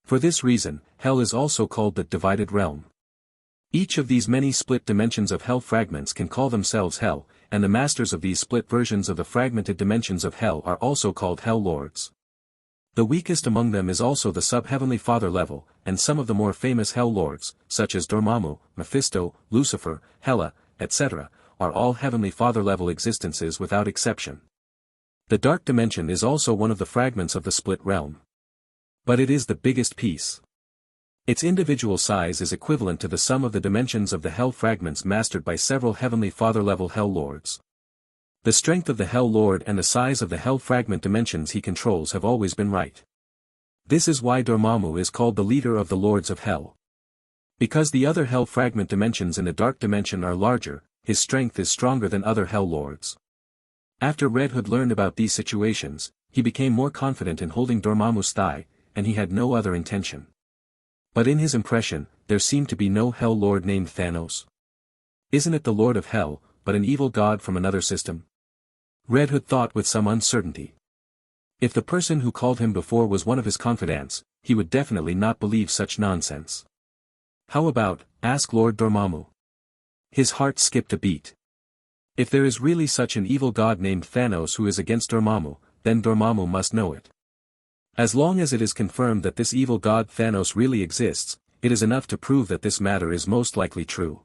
For this reason, Hell is also called the divided realm. Each of these many split dimensions of Hell fragments can call themselves Hell, and the masters of these split versions of the fragmented dimensions of Hell are also called Hell Lords. The weakest among them is also the sub-Heavenly Father level, and some of the more famous Hell Lords, such as Dormammu, Mephisto, Lucifer, Hela, etc., are all Heavenly Father level existences without exception. The Dark Dimension is also one of the fragments of the split realm. But it is the biggest piece. Its individual size is equivalent to the sum of the dimensions of the Hell fragments mastered by several Heavenly Father level Hell Lords. The strength of the Hell Lord and the size of the Hell fragment dimensions he controls have always been right. This is why Dormammu is called the leader of the Lords of Hell. Because the other Hell fragment dimensions in the Dark Dimension are larger, his strength is stronger than other Hell Lords. After Red Hood learned about these situations, he became more confident in holding Dormammu's thigh, and he had no other intention. But in his impression, there seemed to be no Hell Lord named Thanos. Isn't it the Lord of Hell, but an evil god from another system? Red Hood thought with some uncertainty. If the person who called him before was one of his confidants, he would definitely not believe such nonsense. How about, ask Lord Dormammu? His heart skipped a beat. If there is really such an evil god named Thanos who is against Dormammu, then Dormammu must know it. As long as it is confirmed that this evil god Thanos really exists, it is enough to prove that this matter is most likely true.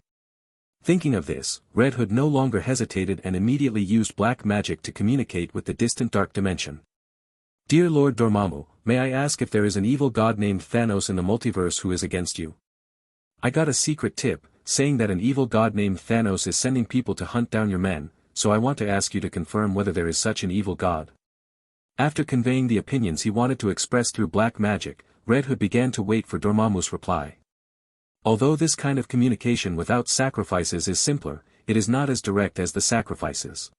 Thinking of this, Red Hood no longer hesitated and immediately used black magic to communicate with the distant Dark Dimension. Dear Lord Dormammu, may I ask if there is an evil god named Thanos in the multiverse who is against you? I got a secret tip, saying that an evil god named Thanos is sending people to hunt down your men, so I want to ask you to confirm whether there is such an evil god. After conveying the opinions he wanted to express through black magic, Red Hood began to wait for Dormammu's reply. Although this kind of communication without sacrifices is simpler, it is not as direct as the sacrifices.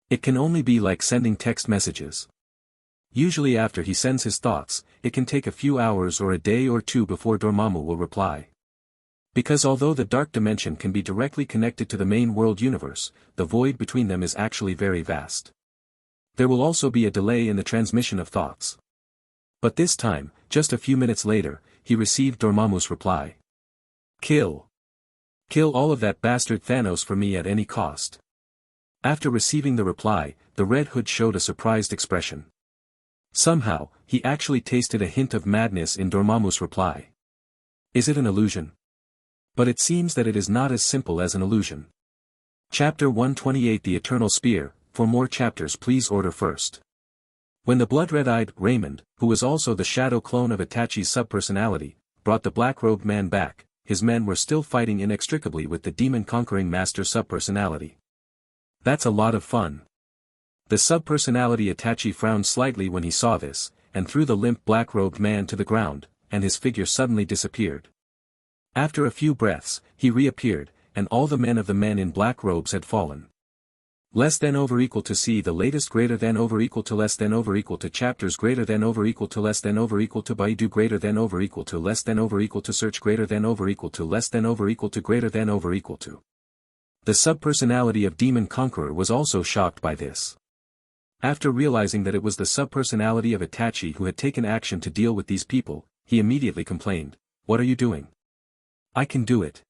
It can only be like sending text messages. Usually after he sends his thoughts, it can take a few hours or a day or two before Dormammu will reply. Because although the Dark Dimension can be directly connected to the main world universe, the void between them is actually very vast. There will also be a delay in the transmission of thoughts. But this time, just a few minutes later, he received Dormammu's reply. Kill. Kill all of that bastard Thanos for me at any cost. After receiving the reply, the Red Hood showed a surprised expression. Somehow, he actually tasted a hint of madness in Dormammu's reply. Is it an illusion? But it seems that it is not as simple as an illusion. Chapter 128 The Eternal Spear. For more chapters please order first. When the blood-red-eyed Raymond, who was also the shadow clone of Itachi's subpersonality, brought the black-robed man back, his men were still fighting inextricably with the demon-conquering master subpersonality. That's a lot of fun. The subpersonality Itachi frowned slightly when he saw this, and threw the limp black-robed man to the ground, and his figure suddenly disappeared. After a few breaths, he reappeared, and all the men of the men in black robes had fallen. Less than over equal to C the latest greater than over equal to less than over equal to chapters greater than over equal to less than over equal to Baidu greater than over equal to less than over equal to search greater than over equal to less than over equal to greater than over equal to. The subpersonality of Demon Conqueror was also shocked by this. After realizing that it was the subpersonality of Itachi who had taken action to deal with these people, he immediately complained, "What are you doing? I can do it."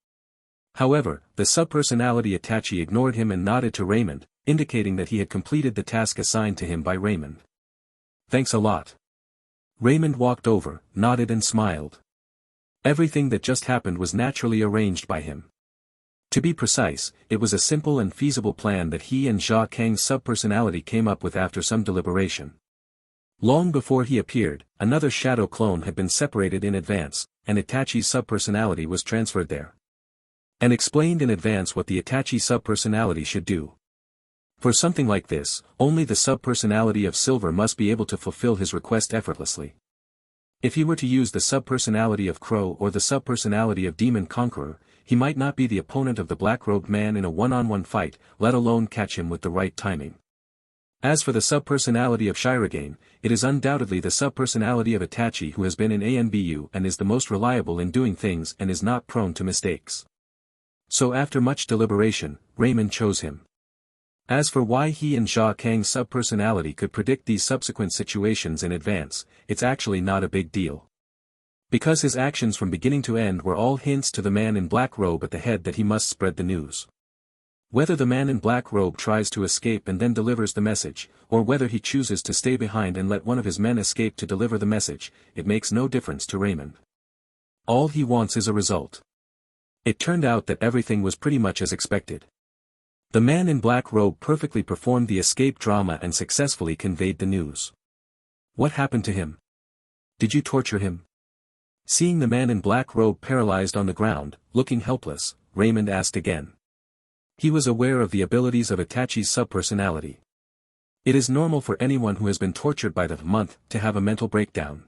However, the subpersonality Itachi ignored him and nodded to Raymond, indicating that he had completed the task assigned to him by Raymond. "Thanks a lot." Raymond walked over, nodded and smiled. Everything that just happened was naturally arranged by him. To be precise, it was a simple and feasible plan that he and Jia Kang's subpersonality came up with after some deliberation. Long before he appeared, another shadow clone had been separated in advance, and Itachi's subpersonality was transferred there. And explained in advance what the Itachi subpersonality should do. For something like this, only the subpersonality of Silver must be able to fulfill his request effortlessly. If he were to use the subpersonality of Crow or the subpersonality of Demon Conqueror, he might not be the opponent of the black-robed man in a one-on-one fight, let alone catch him with the right timing. As for the subpersonality of Shirogane, it is undoubtedly the subpersonality of Itachi who has been in ANBU and is the most reliable in doing things and is not prone to mistakes. So after much deliberation, Raymond chose him. As for why he and Jia Kang's subpersonality could predict these subsequent situations in advance, it's actually not a big deal. Because his actions from beginning to end were all hints to the man in black robe at the head that he must spread the news. Whether the man in black robe tries to escape and then delivers the message, or whether he chooses to stay behind and let one of his men escape to deliver the message, it makes no difference to Raymond. All he wants is a result. It turned out that everything was pretty much as expected. The man in black robe perfectly performed the escape drama and successfully conveyed the news. What happened to him? Did you torture him? Seeing the man in black robe paralyzed on the ground, looking helpless, Raymond asked again. He was aware of the abilities of Itachi's subpersonality. It is normal for anyone who has been tortured by the month to have a mental breakdown.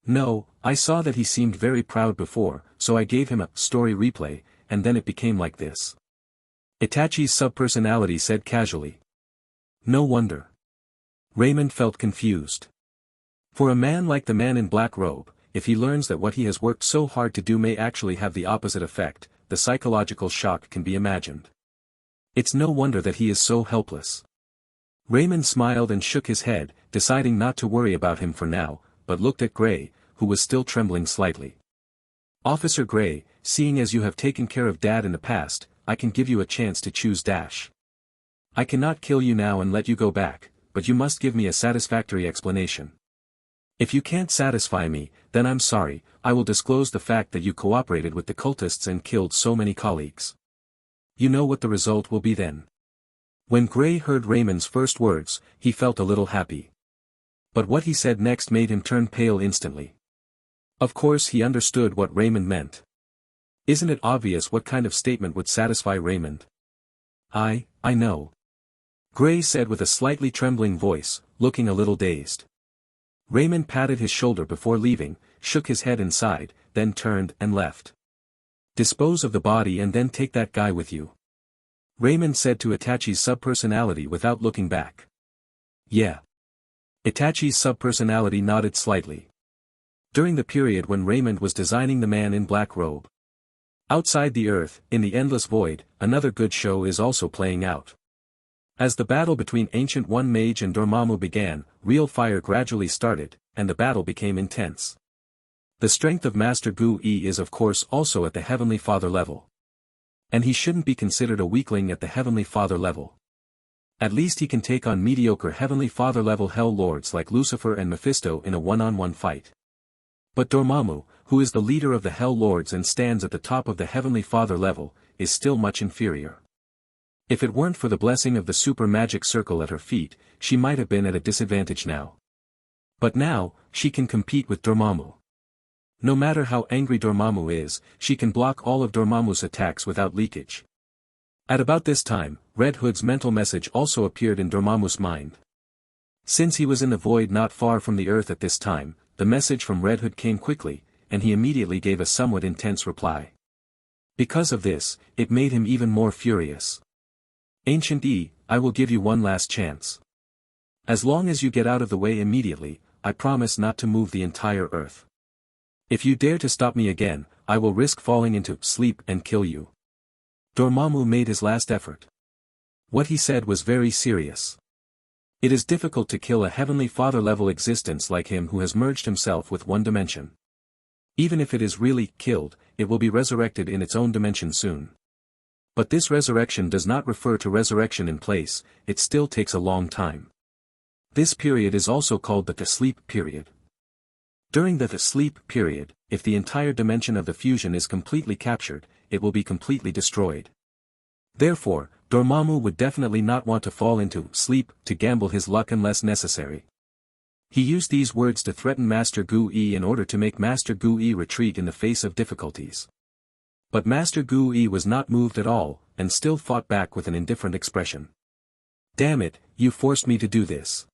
No, I saw that he seemed very proud before, so I gave him a story replay, and then it became like this. Itachi's subpersonality said casually. No wonder. Raymond felt confused. For a man like the man in black robe, if he learns that what he has worked so hard to do may actually have the opposite effect, the psychological shock can be imagined. It's no wonder that he is so helpless. Raymond smiled and shook his head, deciding not to worry about him for now, but looked at Gray, who was still trembling slightly. Officer Gray, seeing as you have taken care of Dad in the past, I can give you a chance to choose dash. I cannot kill you now and let you go back, but you must give me a satisfactory explanation. If you can't satisfy me, then I'm sorry, I will disclose the fact that you cooperated with the cultists and killed so many colleagues. You know what the result will be then. When Gray heard Raymond's first words, he felt a little happy. But what he said next made him turn pale instantly. Of course he understood what Raymond meant. Isn't it obvious what kind of statement would satisfy Raymond? I know. Gray said with a slightly trembling voice, looking a little dazed. Raymond patted his shoulder before leaving, shook his head and sighed, then turned and left. Dispose of the body and then take that guy with you. Raymond said to Itachi's subpersonality without looking back. Yeah. Itachi's subpersonality nodded slightly. During the period when Raymond was designing the man in black robe. Outside the earth, in the endless void, another good show is also playing out. As the battle between Ancient One Mage and Dormammu began, real fire gradually started, and the battle became intense. The strength of Master Gu Yi is of course also at the Heavenly Father level. And he shouldn't be considered a weakling at the Heavenly Father level. At least he can take on mediocre Heavenly Father level Hell Lords like Lucifer and Mephisto in a one-on-one fight. But Dormammu, who is the leader of the Hell Lords and stands at the top of the Heavenly Father level, is still much inferior. If it weren't for the blessing of the super magic circle at her feet, she might have been at a disadvantage now. But now, she can compete with Dormammu. No matter how angry Dormammu is, she can block all of Dormammu's attacks without leakage. At about this time, Red Hood's mental message also appeared in Dormammu's mind. Since he was in the void not far from the earth at this time, the message from Red Hood came quickly, and he immediately gave a somewhat intense reply. Because of this, it made him even more furious. Ancient E, I will give you one last chance. As long as you get out of the way immediately, I promise not to move the entire earth. If you dare to stop me again, I will risk falling into sleep and kill you. Dormammu made his last effort. What he said was very serious. It is difficult to kill a Heavenly Father level existence like him who has merged himself with one dimension. Even if it is really killed, it will be resurrected in its own dimension soon. But this resurrection does not refer to resurrection in place, it still takes a long time. This period is also called the sleep period. During the sleep period, if the entire dimension of the fusion is completely captured, it will be completely destroyed. Therefore, Dormammu would definitely not want to fall into sleep to gamble his luck unless necessary. He used these words to threaten Master Gu Yi in order to make Master Gu Yi retreat in the face of difficulties. But Master Gu Yi was not moved at all, and still fought back with an indifferent expression. Damn it, you forced me to do this.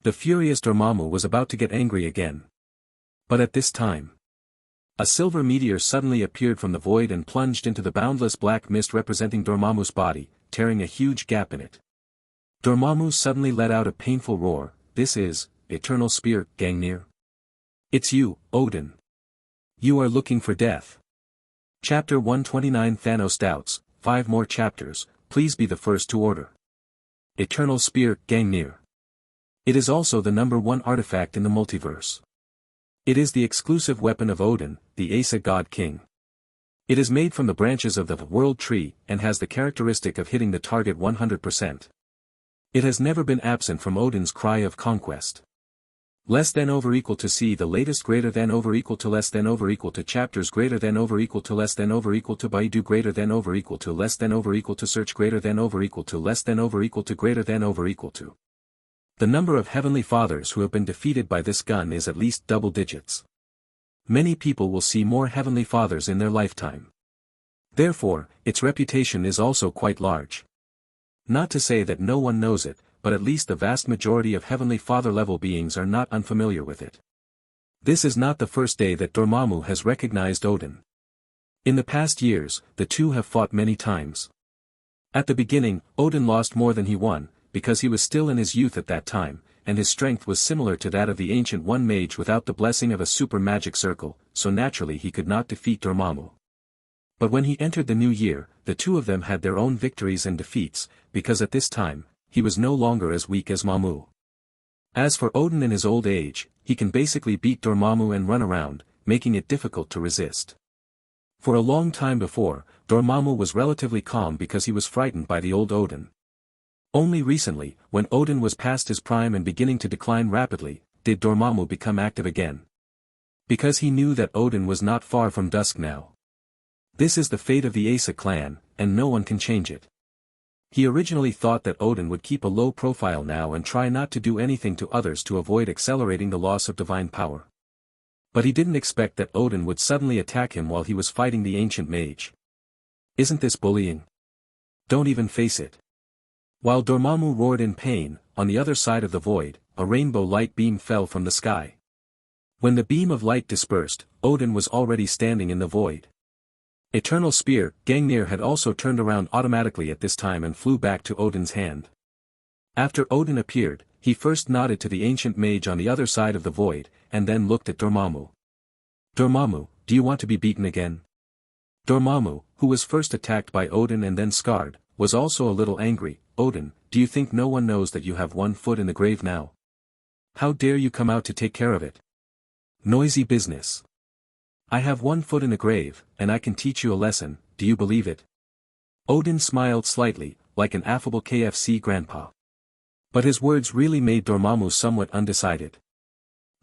The furious Dormammu was about to get angry again. But at this time, a silver meteor suddenly appeared from the void and plunged into the boundless black mist representing Dormammu's body, tearing a huge gap in it. Dormammu suddenly let out a painful roar. This is, Eternal Spear, Gangnir. It's you, Odin. You are looking for death. Chapter 129 Thanos doubts, 5 more chapters, please be the first to order. Eternal Spear, Gangnir. It is also the number 1 artifact in the multiverse. It is the exclusive weapon of Odin, the Asa God King. It is made from the branches of the World Tree and has the characteristic of hitting the target 100%. It has never been absent from Odin's cry of conquest. Less than over equal to C the latest greater than over equal to less than over equal to chapters greater than over equal to less than over equal to Baidu greater than over equal to less than over equal to search greater than over equal to less than over equal to greater than over equal to. The number of Heavenly Fathers who have been defeated by this gun is at least double digits. Many people will see more Heavenly Fathers in their lifetime. Therefore, its reputation is also quite large. Not to say that no one knows it, but at least the vast majority of Heavenly Father-level beings are not unfamiliar with it. This is not the first day that Dormammu has recognized Odin. In the past years, the two have fought many times. At the beginning, Odin lost more than he won, because he was still in his youth at that time, and his strength was similar to that of the Ancient One mage without the blessing of a super magic circle, so naturally he could not defeat Dormammu. But when he entered the new year, the two of them had their own victories and defeats, because at this time, he was no longer as weak as Mamu. As for Odin in his old age, he can basically beat Dormammu and run around, making it difficult to resist. For a long time before, Dormammu was relatively calm because he was frightened by the old Odin. Only recently, when Odin was past his prime and beginning to decline rapidly, did Dormammu become active again. Because he knew that Odin was not far from dusk now. This is the fate of the Asa clan, and no one can change it. He originally thought that Odin would keep a low profile now and try not to do anything to others to avoid accelerating the loss of divine power. But he didn't expect that Odin would suddenly attack him while he was fighting the ancient mage. Isn't this bullying? Don't even face it. While Dormammu roared in pain, on the other side of the void, a rainbow light beam fell from the sky. When the beam of light dispersed, Odin was already standing in the void. Eternal Spear, Gangnir had also turned around automatically at this time and flew back to Odin's hand. After Odin appeared, he first nodded to the ancient mage on the other side of the void, and then looked at Dormammu. Dormammu, do you want to be beaten again? Dormammu, who was first attacked by Odin and then scarred, was also a little angry. Odin, do you think no one knows that you have 1 foot in the grave now? How dare you come out to take care of it? Noisy business. I have 1 foot in the grave, and I can teach you a lesson, do you believe it? Odin smiled slightly, like an affable KFC grandpa. But his words really made Dormammu somewhat undecided.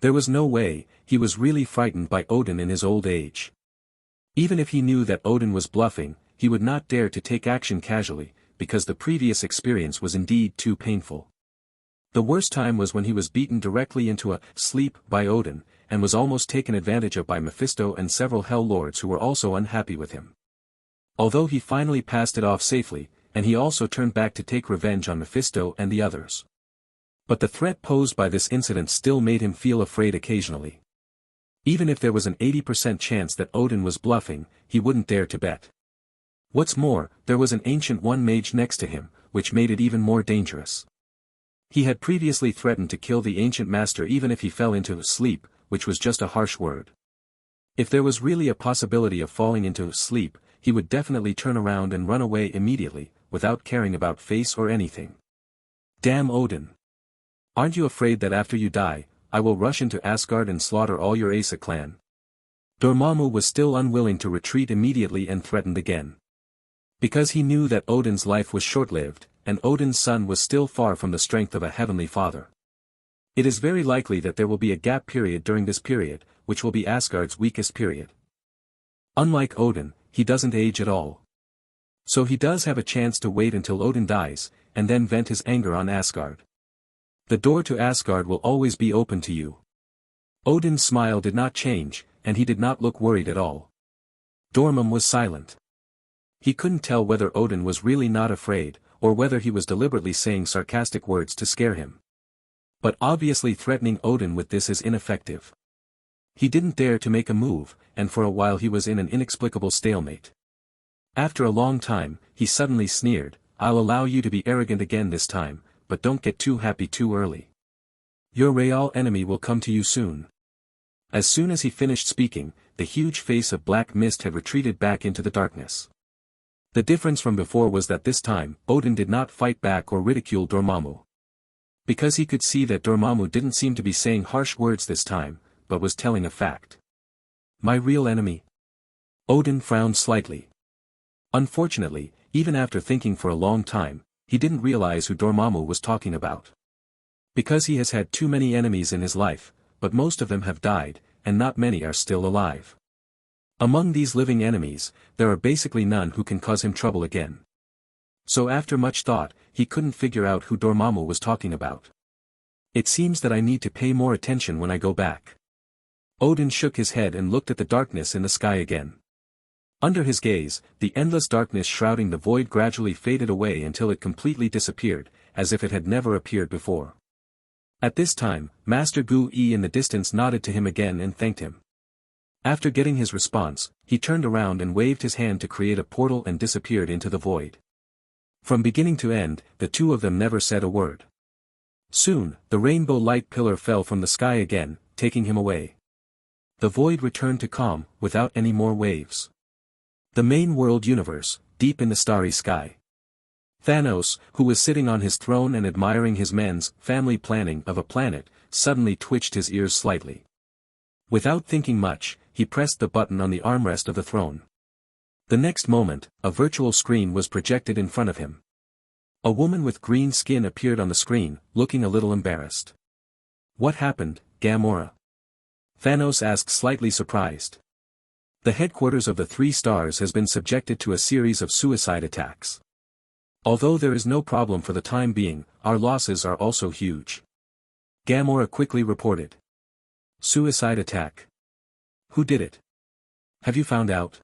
There was no way, he was really frightened by Odin in his old age. Even if he knew that Odin was bluffing, he would not dare to take action casually, because the previous experience was indeed too painful. The worst time was when he was beaten directly into a sleep by Odin, and was almost taken advantage of by Mephisto and several Hell Lords who were also unhappy with him. Although he finally passed it off safely, and he also turned back to take revenge on Mephisto and the others. But the threat posed by this incident still made him feel afraid occasionally. Even if there was an 80% chance that Odin was bluffing, he wouldn't dare to bet. What's more, there was an Ancient One mage next to him, which made it even more dangerous. He had previously threatened to kill the Ancient Master even if he fell into sleep, which was just a harsh word. If there was really a possibility of falling into sleep, he would definitely turn around and run away immediately, without caring about face or anything. Damn Odin. Aren't you afraid that after you die, I will rush into Asgard and slaughter all your Asa clan? Dormammu was still unwilling to retreat immediately and threatened again. Because he knew that Odin's life was short-lived, and Odin's son was still far from the strength of a heavenly father. It is very likely that there will be a gap period during this period, which will be Asgard's weakest period. Unlike Odin, he doesn't age at all. So he does have a chance to wait until Odin dies, and then vent his anger on Asgard. The door to Asgard will always be open to you. Odin's smile did not change, and he did not look worried at all. Dormammu was silent. He couldn't tell whether Odin was really not afraid, or whether he was deliberately saying sarcastic words to scare him. But obviously threatening Odin with this is ineffective. He didn't dare to make a move, and for a while he was in an inexplicable stalemate. After a long time, he suddenly sneered, "I'll allow you to be arrogant again this time, but don't get too happy too early. Your real enemy will come to you soon." As soon as he finished speaking, the huge face of black mist had retreated back into the darkness. The difference from before was that this time, Odin did not fight back or ridicule Dormammu. Because he could see that Dormammu didn't seem to be saying harsh words this time, but was telling a fact. My real enemy? Odin frowned slightly. Unfortunately, even after thinking for a long time, he didn't realize who Dormammu was talking about. Because he has had too many enemies in his life, but most of them have died, and not many are still alive. Among these living enemies, there are basically none who can cause him trouble again. So after much thought, he couldn't figure out who Dormammu was talking about. It seems that I need to pay more attention when I go back. Odin shook his head and looked at the darkness in the sky again. Under his gaze, the endless darkness shrouding the void gradually faded away until it completely disappeared, as if it had never appeared before. At this time, Master Gu Yi in the distance nodded to him again and thanked him. After getting his response, he turned around and waved his hand to create a portal and disappeared into the void. From beginning to end, the two of them never said a word. Soon, the rainbow light pillar fell from the sky again, taking him away. The void returned to calm, without any more waves. The main world universe, deep in the starry sky. Thanos, who was sitting on his throne and admiring his men's family planning of a planet, suddenly twitched his ears slightly. Without thinking much, he pressed the button on the armrest of the throne. The next moment, a virtual screen was projected in front of him. A woman with green skin appeared on the screen, looking a little embarrassed. What happened, Gamora? Thanos asked, slightly surprised. The headquarters of the Three Stars has been subjected to a series of suicide attacks. Although there is no problem for the time being, our losses are also huge. Gamora quickly reported. Suicide attack. Who did it? Have you found out?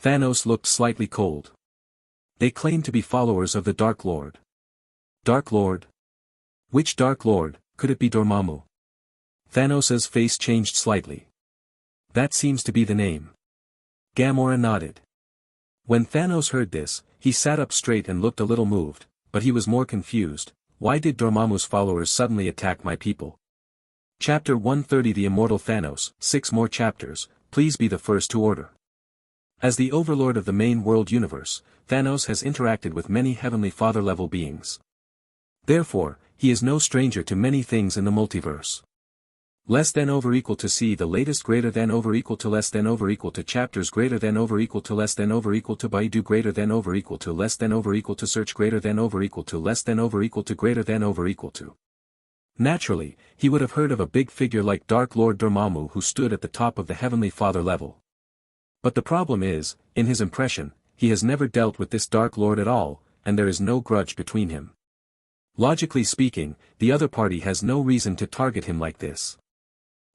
Thanos looked slightly cold. They claim to be followers of the Dark Lord. Dark Lord? Which Dark Lord? Could it be Dormammu? Thanos's face changed slightly. That seems to be the name. Gamora nodded. When Thanos heard this, he sat up straight and looked a little moved, but he was more confused. Why did Dormammu's followers suddenly attack my people? Chapter 130 The Immortal Thanos, 6 more chapters, please be the first to order. As the overlord of the main world universe, Thanos has interacted with many Heavenly Father-level beings. Therefore, he is no stranger to many things in the multiverse. Less than over equal to see the latest greater than over equal to less than over equal to chapters greater than over equal to less than over equal to Baidu greater than over equal to less than over equal to search greater than over equal to less than over equal to greater than over equal to. Naturally, he would have heard of a big figure like Dark Lord Dormammu who stood at the top of the Heavenly Father level. But the problem is, in his impression, he has never dealt with this Dark Lord at all, and there is no grudge between him. Logically speaking, the other party has no reason to target him like this.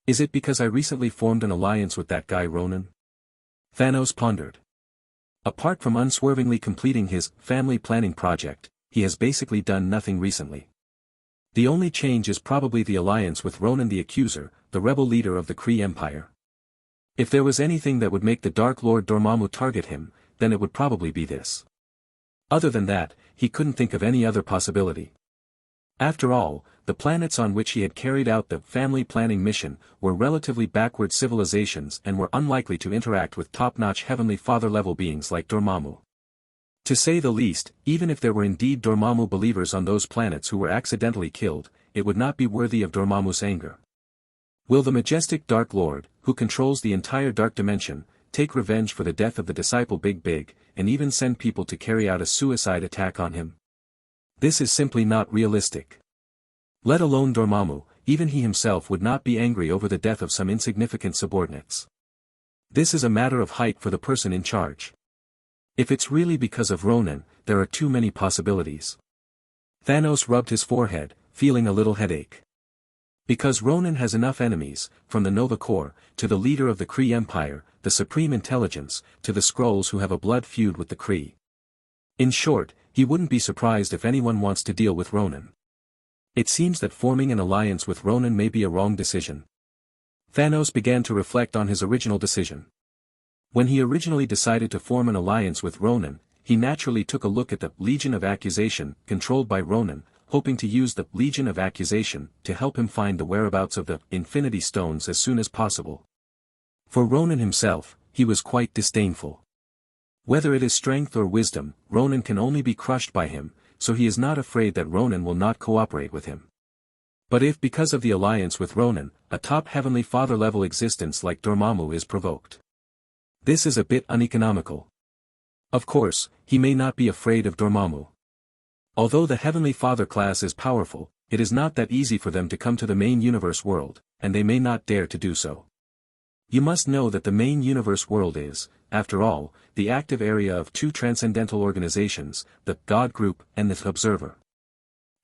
Is it because I recently formed an alliance with that guy Ronan? Thanos pondered. Apart from unswervingly completing his family planning project, he has basically done nothing recently. The only change is probably the alliance with Ronan the Accuser, the rebel leader of the Kree Empire. If there was anything that would make the Dark Lord Dormammu target him, then it would probably be this. Other than that, he couldn't think of any other possibility. After all, the planets on which he had carried out the family planning mission were relatively backward civilizations and were unlikely to interact with top-notch Heavenly Father-level beings like Dormammu. To say the least, even if there were indeed Dormammu believers on those planets who were accidentally killed, it would not be worthy of Dormammu's anger. Will the majestic Dark Lord, who controls the entire Dark Dimension, take revenge for the death of the disciple Big Big, and even send people to carry out a suicide attack on him? This is simply not realistic. Let alone Dormammu, even he himself would not be angry over the death of some insignificant subordinates. This is a matter of height for the person in charge. If it's really because of Ronan, there are too many possibilities. Thanos rubbed his forehead, feeling a little headache. Because Ronan has enough enemies, from the Nova Corps, to the leader of the Kree Empire, the Supreme Intelligence, to the Skrulls who have a blood feud with the Kree. In short, he wouldn't be surprised if anyone wants to deal with Ronan. It seems that forming an alliance with Ronan may be a wrong decision. Thanos began to reflect on his original decision. When he originally decided to form an alliance with Ronan, he naturally took a look at the Legion of Accusation, controlled by Ronan, hoping to use the Legion of Accusation to help him find the whereabouts of the Infinity Stones as soon as possible. For Ronan himself, he was quite disdainful. Whether it is strength or wisdom, Ronan can only be crushed by him, so he is not afraid that Ronan will not cooperate with him. But if because of the alliance with Ronan, a top Heavenly Father-level existence like Dormammu is provoked. This is a bit uneconomical. Of course, he may not be afraid of Dormammu. Although the Heavenly Father class is powerful, it is not that easy for them to come to the main universe world, and they may not dare to do so. You must know that the main universe world is, after all, the active area of two transcendental organizations, the God Group and the Observer.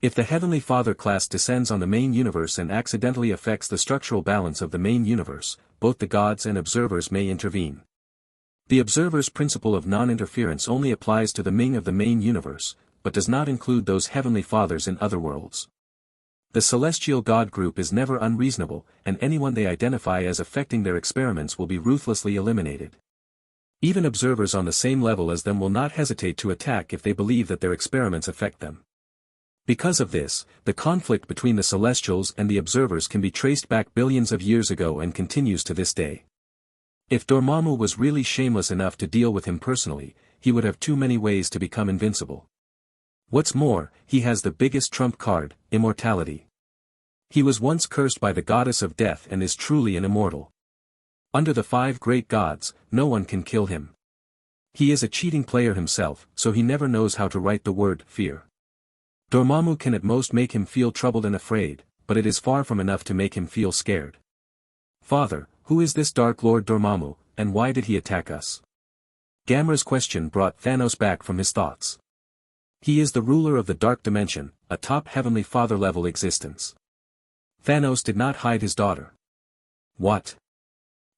If the Heavenly Father class descends on the main universe and accidentally affects the structural balance of the main universe, both the gods and observers may intervene. The observer's principle of non-interference only applies to the Ming of the main universe, but does not include those Heavenly Fathers in other worlds. The celestial God Group is never unreasonable, and anyone they identify as affecting their experiments will be ruthlessly eliminated. Even observers on the same level as them will not hesitate to attack if they believe that their experiments affect them. Because of this, the conflict between the Celestials and the Observers can be traced back billions of years ago and continues to this day. If Dormammu was really shameless enough to deal with him personally, he would have too many ways to become invincible. What's more, he has the biggest trump card, immortality. He was once cursed by the goddess of death and is truly an immortal. Under the 5 great gods, no one can kill him. He is a cheating player himself, so he never knows how to write the word fear. Dormammu can at most make him feel troubled and afraid, but it is far from enough to make him feel scared. Father, who is this Dark Lord Dormammu, and why did he attack us? Gamera's question brought Thanos back from his thoughts. He is the ruler of the Dark Dimension, a top Heavenly Father-level existence. Thanos did not hide his daughter. What?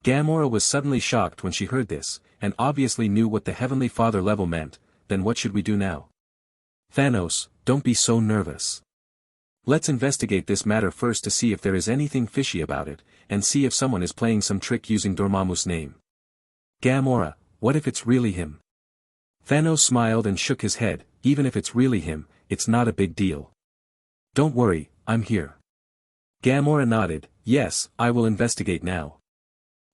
Gamora was suddenly shocked when she heard this, and obviously knew what the Heavenly Father level meant. Then what should we do now? Thanos, don't be so nervous. Let's investigate this matter first to see if there is anything fishy about it, and see if someone is playing some trick using Dormammu's name. Gamora, what if it's really him? Thanos smiled and shook his head. Even if it's really him, it's not a big deal. Don't worry, I'm here. Gamora nodded. Yes, I will investigate now.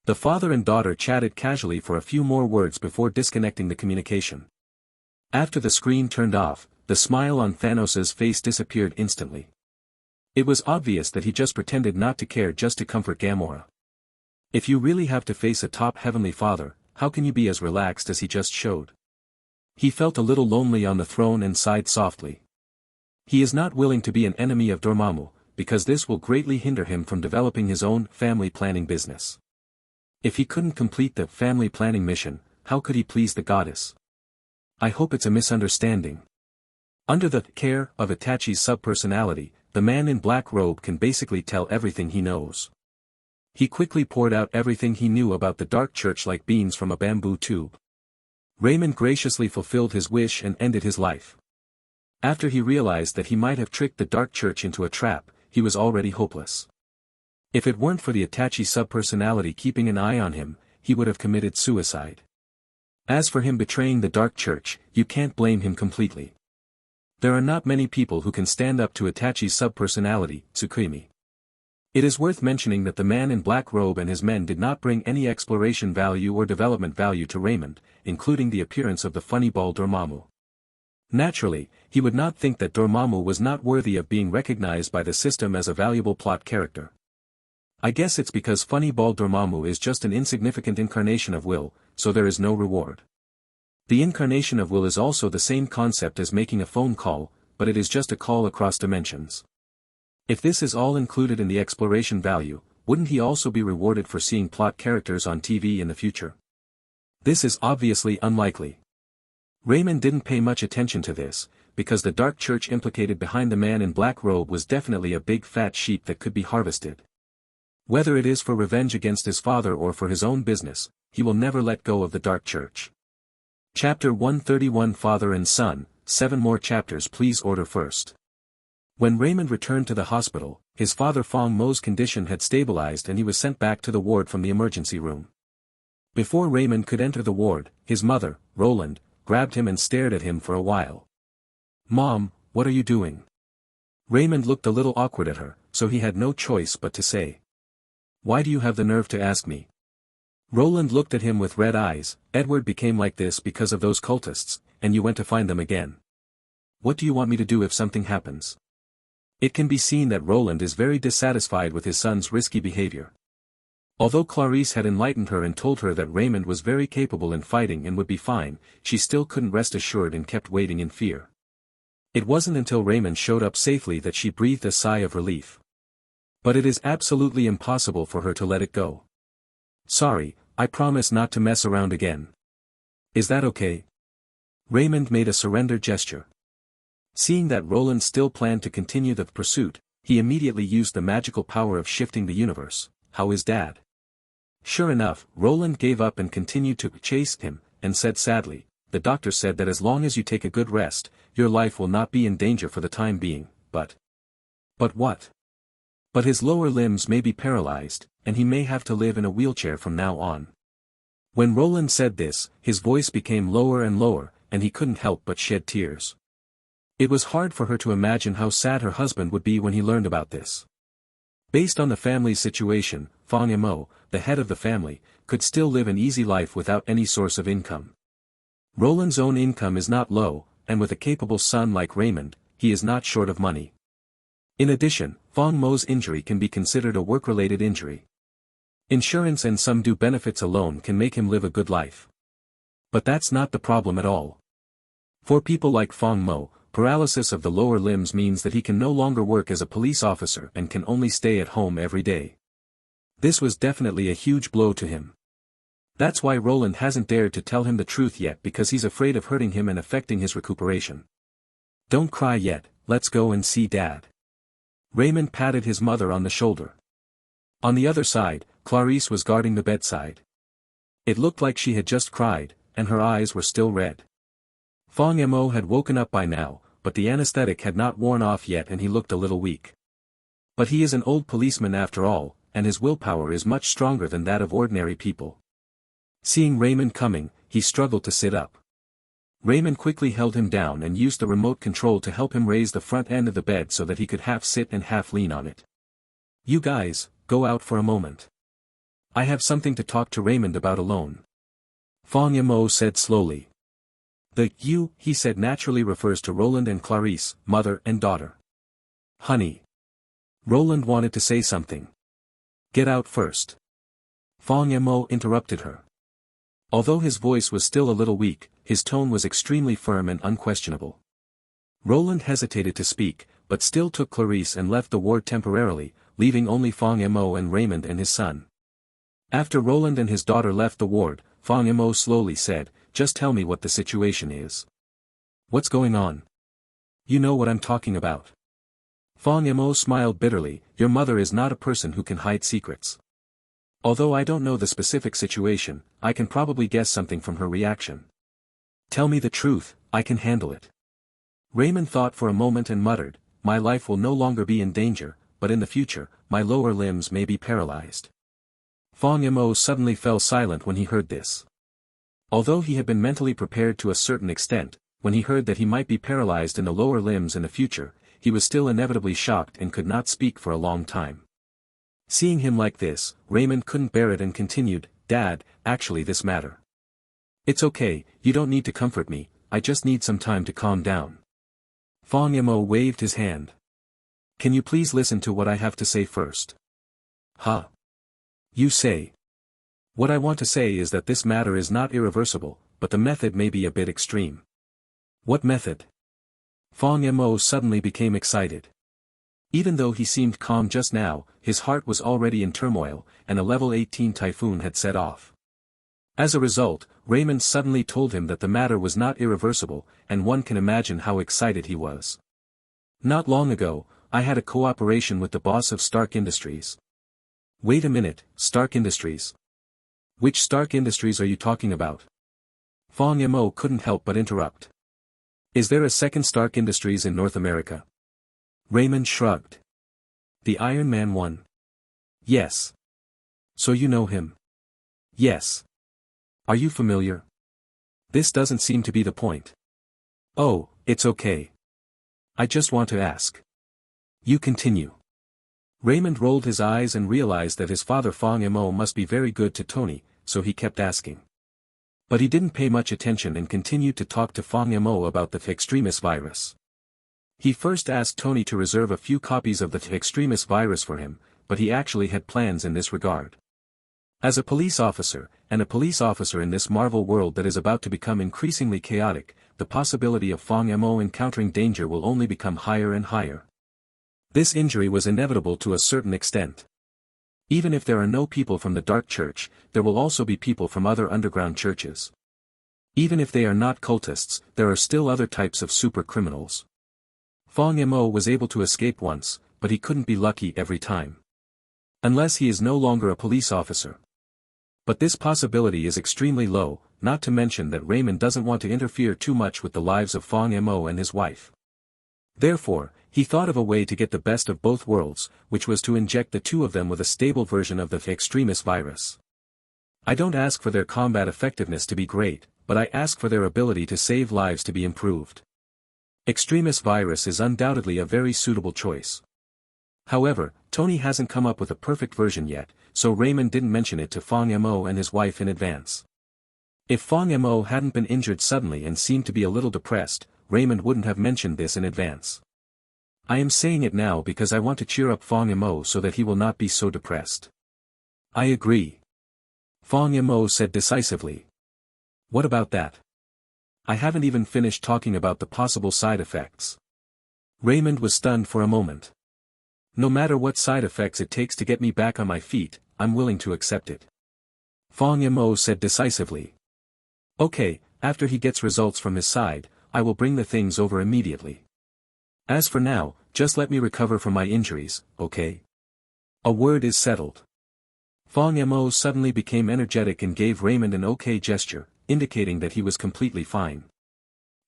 The father and daughter chatted casually for a few more words before disconnecting the communication. After the screen turned off, the smile on Thanos' face disappeared instantly. It was obvious that he just pretended not to care just to comfort Gamora. If you really have to face a top Heavenly Father, how can you be as relaxed as he just showed? He felt a little lonely on the throne and sighed softly. He is not willing to be an enemy of Dormammu, because this will greatly hinder him from developing his own family planning business. If he couldn't complete the family planning mission, how could he please the goddess? I hope it's a misunderstanding. Under the care of Itachi's subpersonality, the man in black robe can basically tell everything he knows. He quickly poured out everything he knew about the Dark Church like beans from a bamboo tube. Raymond graciously fulfilled his wish and ended his life. After he realized that he might have tricked the Dark Church into a trap, he was already hopeless. If it weren't for the Itachi subpersonality keeping an eye on him, he would have committed suicide. As for him betraying the Dark Church, you can't blame him completely. There are not many people who can stand up to Itachi's subpersonality, Tsukimi. It is worth mentioning that the man in black robe and his men did not bring any exploration value or development value to Raymond, including the appearance of the funny ball Dormammu. Naturally, he would not think that Dormammu was not worthy of being recognized by the system as a valuable plot character. I guess it's because funny ball Dormammu is just an insignificant incarnation of will, so there is no reward. The incarnation of will is also the same concept as making a phone call, but it is just a call across dimensions. If this is all included in the exploration value, wouldn't he also be rewarded for seeing plot characters on TV in the future? This is obviously unlikely. Raymond didn't pay much attention to this, because the Dark Church implicated behind the man in black robe was definitely a big fat sheep that could be harvested. Whether it is for revenge against his father or for his own business, he will never let go of the Dark Church. Chapter 131 Father and Son, 7 more chapters please order first. When Raymond returned to the hospital, his father Fong Mo's condition had stabilized and he was sent back to the ward from the emergency room. Before Raymond could enter the ward, his mother, Roland, grabbed him and stared at him for a while. "Mom, what are you doing?" Raymond looked a little awkward at her, so he had no choice but to say. Why do you have the nerve to ask me? Roland looked at him with red eyes. Edward became like this because of those cultists, and you went to find them again. What do you want me to do if something happens? It can be seen that Roland is very dissatisfied with his son's risky behavior. Although Clarice had enlightened her and told her that Raymond was very capable in fighting and would be fine, she still couldn't rest assured and kept waiting in fear. It wasn't until Raymond showed up safely that she breathed a sigh of relief. But it is absolutely impossible for her to let it go. Sorry, I promise not to mess around again. Is that okay? Raymond made a surrender gesture. Seeing that Roland still planned to continue the pursuit, he immediately used the magical power of shifting the universe. How is Dad? Sure enough, Roland gave up and continued to chase him, and said sadly, the doctor said that as long as you take a good rest, your life will not be in danger for the time being, but... But what? But his lower limbs may be paralyzed, and he may have to live in a wheelchair from now on. When Roland said this, his voice became lower and lower, and he couldn't help but shed tears. It was hard for her to imagine how sad her husband would be when he learned about this. Based on the family's situation, Fong Mo, the head of the family, could still live an easy life without any source of income. Roland's own income is not low, and with a capable son like Raymond, he is not short of money. In addition, Fong Mo's injury can be considered a work-related injury. Insurance and some due benefits alone can make him live a good life. But that's not the problem at all. For people like Fong Mo, paralysis of the lower limbs means that he can no longer work as a police officer and can only stay at home every day. This was definitely a huge blow to him. That's why Roland hasn't dared to tell him the truth yet, because he's afraid of hurting him and affecting his recuperation. Don't cry yet, let's go and see Dad. Raymond patted his mother on the shoulder. On the other side, Clarice was guarding the bedside. It looked like she had just cried, and her eyes were still red. Fong Mo had woken up by now, but the anesthetic had not worn off yet and he looked a little weak. But he is an old policeman after all, and his willpower is much stronger than that of ordinary people. Seeing Raymond coming, he struggled to sit up. Raymond quickly held him down and used the remote control to help him raise the front end of the bed so that he could half sit and half lean on it. You guys, go out for a moment. I have something to talk to Raymond about alone. Fong Mo said slowly. The you, he said naturally refers to Roland and Clarice, mother and daughter. Honey. Roland wanted to say something. Get out first. Fong Mo interrupted her. Although his voice was still a little weak, his tone was extremely firm and unquestionable. Roland hesitated to speak, but still took Clarice and left the ward temporarily, leaving only Fong Mo and Raymond and his son. After Roland and his daughter left the ward, Fong Mo slowly said, just tell me what the situation is. What's going on? You know what I'm talking about. Fong Mo smiled bitterly, your mother is not a person who can hide secrets. Although I don't know the specific situation, I can probably guess something from her reaction. Tell me the truth, I can handle it. Raymond thought for a moment and muttered, my life will no longer be in danger, but in the future, my lower limbs may be paralyzed. Fong Mo suddenly fell silent when he heard this. Although he had been mentally prepared to a certain extent, when he heard that he might be paralyzed in the lower limbs in the future, he was still inevitably shocked and could not speak for a long time. Seeing him like this, Raymond couldn't bear it and continued, Dad, actually this matter. It's okay, you don't need to comfort me, I just need some time to calm down. Fong Mo waved his hand. Can you please listen to what I have to say first? Huh? You say. What I want to say is that this matter is not irreversible, but the method may be a bit extreme. What method? Fong Mo suddenly became excited. Even though he seemed calm just now, his heart was already in turmoil, and a level 18 typhoon had set off. As a result, Raymond suddenly told him that the matter was not irreversible, and one can imagine how excited he was. Not long ago, I had a cooperation with the boss of Stark Industries. Wait a minute, Stark Industries? Which Stark Industries are you talking about? Fong Mo couldn't help but interrupt. Is there a second Stark Industries in North America? Raymond shrugged. The Iron Man one? Yes. So you know him? Yes. Are you familiar? This doesn't seem to be the point. Oh, it's okay. I just want to ask. You continue. Raymond rolled his eyes and realized that his father Fong Mo must be very good to Tony, so he kept asking. But he didn't pay much attention and continued to talk to Fong Mo about the extremis virus. He first asked Tony to reserve a few copies of the extremis virus for him, but he actually had plans in this regard. As a police officer, and a police officer in this Marvel world that is about to become increasingly chaotic, the possibility of Fong Mo encountering danger will only become higher and higher. This injury was inevitable to a certain extent. Even if there are no people from the Dark Church, there will also be people from other underground churches. Even if they are not cultists, there are still other types of super criminals. Fong Mo was able to escape once, but he couldn't be lucky every time. Unless he is no longer a police officer. But this possibility is extremely low, not to mention that Raymond doesn't want to interfere too much with the lives of Fong Mo and his wife. Therefore, he thought of a way to get the best of both worlds, which was to inject the two of them with a stable version of the extremis virus. I don't ask for their combat effectiveness to be great, but I ask for their ability to save lives to be improved. Extremis virus is undoubtedly a very suitable choice. However, Tony hasn't come up with a perfect version yet, so Raymond didn't mention it to Fong Mo and his wife in advance. If Fong Mo hadn't been injured suddenly and seemed to be a little depressed, Raymond wouldn't have mentioned this in advance. I am saying it now because I want to cheer up Fong Mo so that he will not be so depressed. I agree. Fong Mo said decisively. What about that? I haven't even finished talking about the possible side effects. Raymond was stunned for a moment. No matter what side effects it takes to get me back on my feet, I'm willing to accept it. Fong Mo said decisively. Okay, after he gets results from his side, I will bring the things over immediately. As for now, just let me recover from my injuries, okay? A word is settled. Fong Mo suddenly became energetic and gave Raymond an okay gesture, indicating that he was completely fine.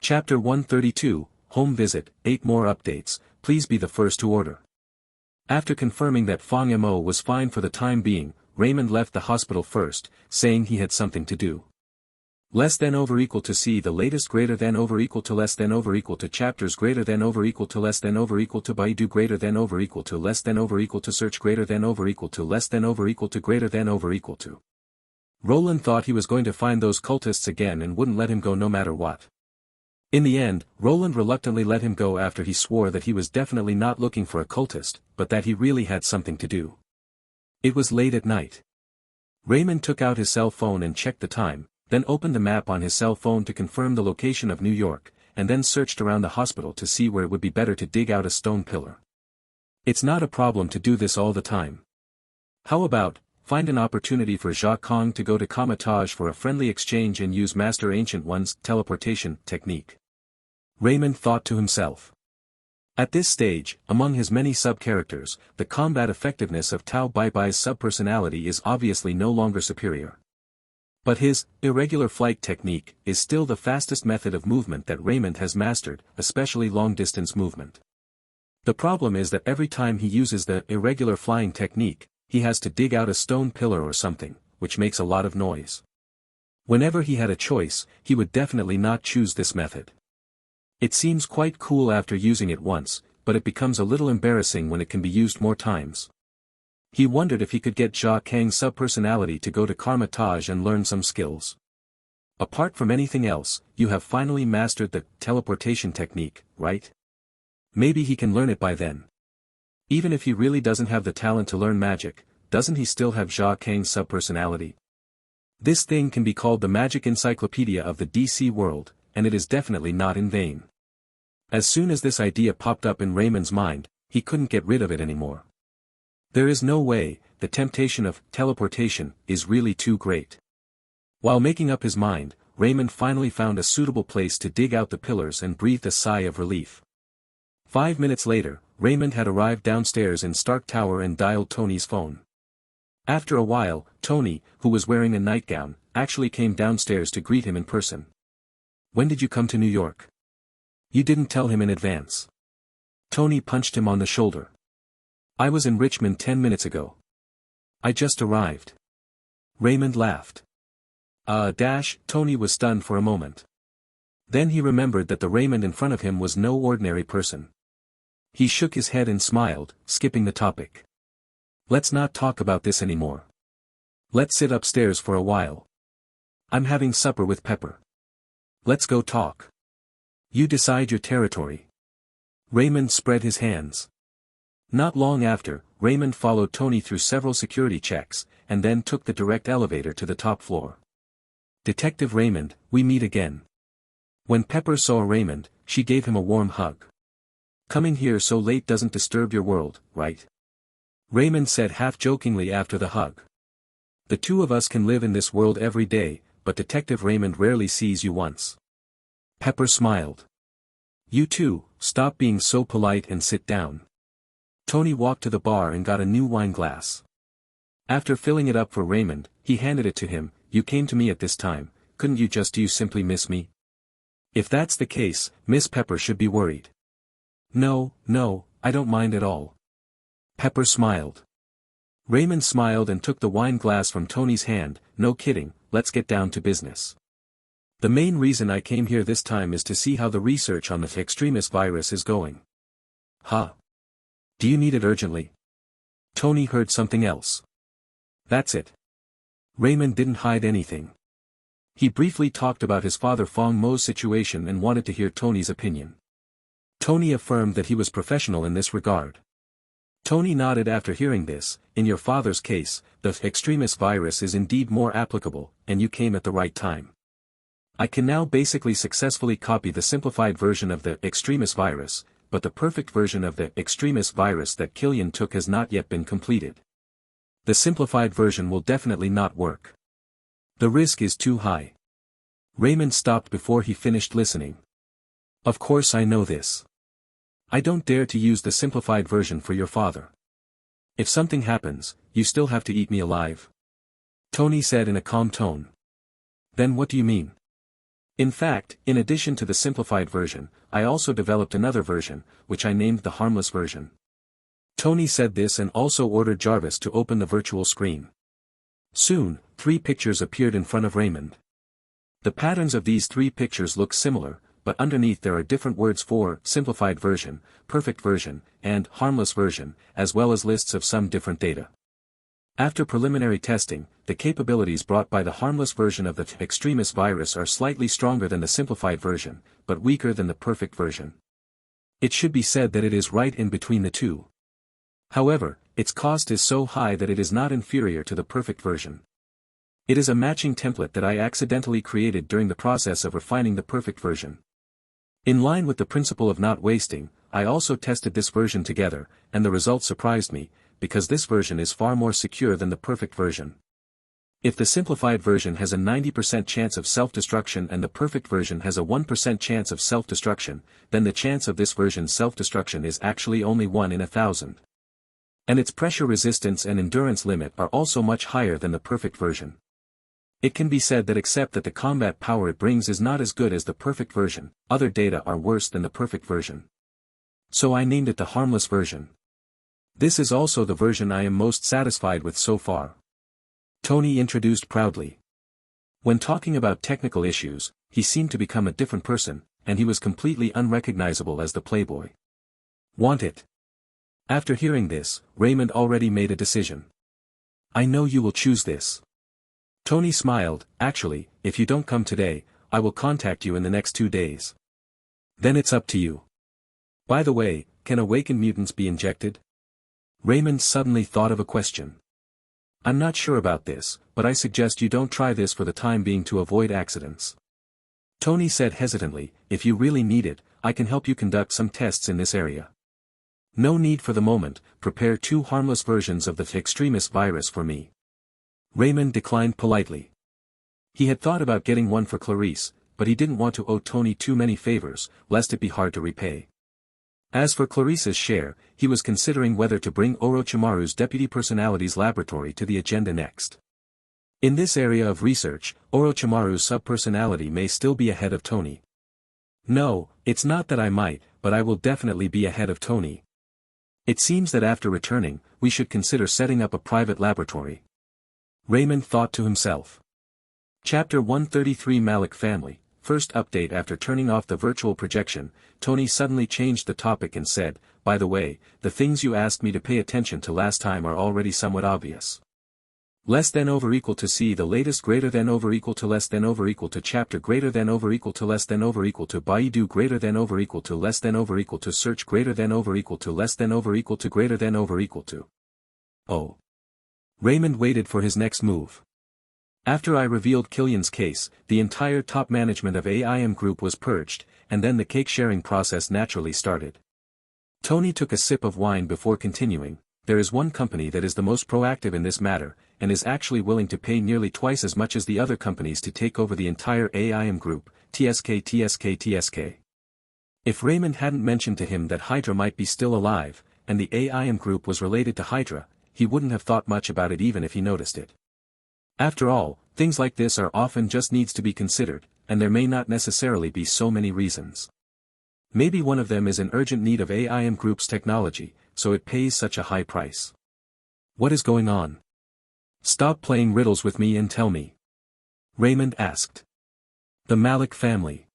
Chapter 132, Home Visit, 8 more updates, please be the first to order. After confirming that Fong Mo was fine for the time being, Raymond left the hospital first, saying he had something to do. Less than over equal to see the latest greater than over equal to less than over equal to chapters greater than over equal to less than over equal to Baidu greater than over equal to less than over equal to search greater than over equal to less than over equal to greater than over equal to. Roland thought he was going to find those cultists again and wouldn't let him go no matter what. In the end, Roland reluctantly let him go after he swore that he was definitely not looking for a cultist, but that he really had something to do. It was late at night. Raymond took out his cell phone and checked the time, then opened the map on his cell phone to confirm the location of New York, and then searched around the hospital to see where it would be better to dig out a stone pillar. It's not a problem to do this all the time. How about, find an opportunity for Jacques Kong to go to Comatage for a friendly exchange and use Master Ancient One's teleportation technique. Raymond thought to himself. At this stage, among his many sub-characters, the combat effectiveness of Tao Baibai's subpersonality is obviously no longer superior. But his irregular flight technique is still the fastest method of movement that Raymond has mastered, especially long-distance movement. The problem is that every time he uses the irregular flying technique, he has to dig out a stone pillar or something, which makes a lot of noise. Whenever he had a choice, he would definitely not choose this method. It seems quite cool after using it once, but it becomes a little embarrassing when it can be used more times. He wondered if he could get Jia Kang's subpersonality to go to Karmatage and learn some skills. Apart from anything else, you have finally mastered the teleportation technique, right? Maybe he can learn it by then. Even if he really doesn't have the talent to learn magic, doesn't he still have Jia Kang's subpersonality? This thing can be called the magic encyclopedia of the DC world, and it is definitely not in vain. As soon as this idea popped up in Raymond's mind, he couldn't get rid of it anymore. There is no way, the temptation of teleportation is really too great. While making up his mind, Raymond finally found a suitable place to dig out the pillars and breathed a sigh of relief. 5 minutes later, Raymond had arrived downstairs in Stark Tower and dialed Tony's phone. After a while, Tony, who was wearing a nightgown, actually came downstairs to greet him in person. When did you come to New York? You didn't tell him in advance. Tony punched him on the shoulder. I was in Richmond 10 minutes ago. I just arrived. Raymond laughed. Tony was stunned for a moment. Then he remembered that the Raymond in front of him was no ordinary person. He shook his head and smiled, skipping the topic. Let's not talk about this anymore. Let's sit upstairs for a while. I'm having supper with Pepper. Let's go talk. You decide your territory. Raymond spread his hands. Not long after, Raymond followed Tony through several security checks, and then took the direct elevator to the top floor. Detective Raymond, we meet again. When Pepper saw Raymond, she gave him a warm hug. Coming here so late doesn't disturb your world, right? Raymond said half-jokingly after the hug. The two of us can live in this world every day, but Detective Raymond rarely sees you once. Pepper smiled. You too, stop being so polite and sit down. Tony walked to the bar and got a new wine glass. After filling it up for Raymond, he handed it to him. You came to me at this time, couldn't you just simply miss me? If that's the case, Miss Pepper should be worried. No, I don't mind at all. Pepper smiled. Raymond smiled and took the wine glass from Tony's hand. No kidding, let's get down to business. The main reason I came here this time is to see how the research on the extremist virus is going. Huh? Do you need it urgently? Tony heard something else. That's it. Raymond didn't hide anything. He briefly talked about his father Fong Mo's situation and wanted to hear Tony's opinion. Tony affirmed that he was professional in this regard. Tony nodded after hearing this. In your father's case, the extremist virus is indeed more applicable, and you came at the right time. I can now basically successfully copy the simplified version of the extremist virus, but the perfect version of the extremist virus that Killian took has not yet been completed. The simplified version will definitely not work. The risk is too high. Raymond stopped before he finished listening. Of course I know this. I don't dare to use the simplified version for your father. If something happens, you still have to eat me alive. Tony said in a calm tone. Then what do you mean? In fact, in addition to the simplified version, I also developed another version, which I named the harmless version. Tony said this and also ordered Jarvis to open the virtual screen. Soon, 3 pictures appeared in front of Raymond. The patterns of these 3 pictures look similar, but underneath there are different words for simplified version, perfect version, and harmless version, as well as lists of some different data. After preliminary testing, the capabilities brought by the harmless version of the extremist virus are slightly stronger than the simplified version, but weaker than the perfect version. It should be said that it is right in between the two. However, its cost is so high that it is not inferior to the perfect version. It is a matching template that I accidentally created during the process of refining the perfect version. In line with the principle of not wasting, I also tested this version together, and the results surprised me, because this version is far more secure than the perfect version. If the simplified version has a 90% chance of self-destruction and the perfect version has a 1% chance of self-destruction, then the chance of this version's self-destruction is actually only 1 in 1,000. And its pressure resistance and endurance limit are also much higher than the perfect version. It can be said that except that the combat power it brings is not as good as the perfect version, other data are worse than the perfect version. So I named it the harmless version. This is also the version I am most satisfied with so far. Tony introduced proudly. When talking about technical issues, he seemed to become a different person, and he was completely unrecognizable as the playboy. Want it? After hearing this, Raymond already made a decision. I know you will choose this. Tony smiled. Actually, if you don't come today, I will contact you in the next 2 days. Then it's up to you. By the way, can awakened mutants be injected? Raymond suddenly thought of a question. I'm not sure about this, but I suggest you don't try this for the time being to avoid accidents. Tony said hesitantly, if you really need it, I can help you conduct some tests in this area. No need for the moment, prepare 2 harmless versions of the extremist virus for me. Raymond declined politely. He had thought about getting one for Clarice, but he didn't want to owe Tony too many favors, lest it be hard to repay. As for Clarice's share, he was considering whether to bring Orochimaru's deputy personalities laboratory to the agenda next. In this area of research, Orochimaru's subpersonality may still be ahead of Tony. No, it's not that I might, but I will definitely be ahead of Tony. It seems that after returning, we should consider setting up a private laboratory. Raymond thought to himself. Chapter 133 Malik Family. First update. After turning off the virtual projection, Tony suddenly changed the topic and said, by the way, the things you asked me to pay attention to last time are already somewhat obvious. Less than over equal to see the latest greater than over equal to less than over equal to chapter greater than over equal to less than over equal to Baidu greater than over equal to less than over equal to search greater than over equal to less than over equal to greater than over equal to. Oh. Raymond waited for his next move. After I revealed Killian's case, the entire top management of AIM Group was purged, and then the cake-sharing process naturally started. Tony took a sip of wine before continuing. There is one company that is the most proactive in this matter, and is actually willing to pay nearly twice as much as the other companies to take over the entire AIM Group, TSK. If Raymond hadn't mentioned to him that Hydra might be still alive, and the AIM Group was related to Hydra, he wouldn't have thought much about it even if he noticed it. After all, things like this are often just needs to be considered, and there may not necessarily be so many reasons. Maybe one of them is in urgent need of AIM Group's technology, so it pays such a high price. What is going on? Stop playing riddles with me and tell me. Raymond asked. The Malik family.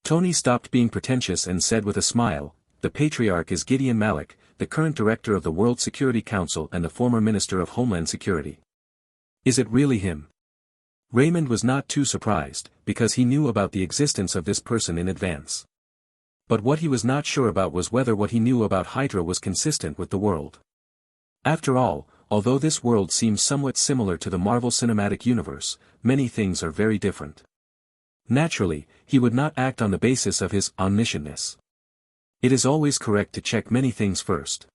Tony stopped being pretentious and said with a smile, the patriarch is Gideon Malik, the current director of the World Security Council and the former Minister of Homeland Security. Is it really him? Raymond was not too surprised, because he knew about the existence of this person in advance. But what he was not sure about was whether what he knew about Hydra was consistent with the world. After all, although this world seems somewhat similar to the Marvel Cinematic Universe, many things are very different. Naturally, he would not act on the basis of his omniscientness. It is always correct to check many things first.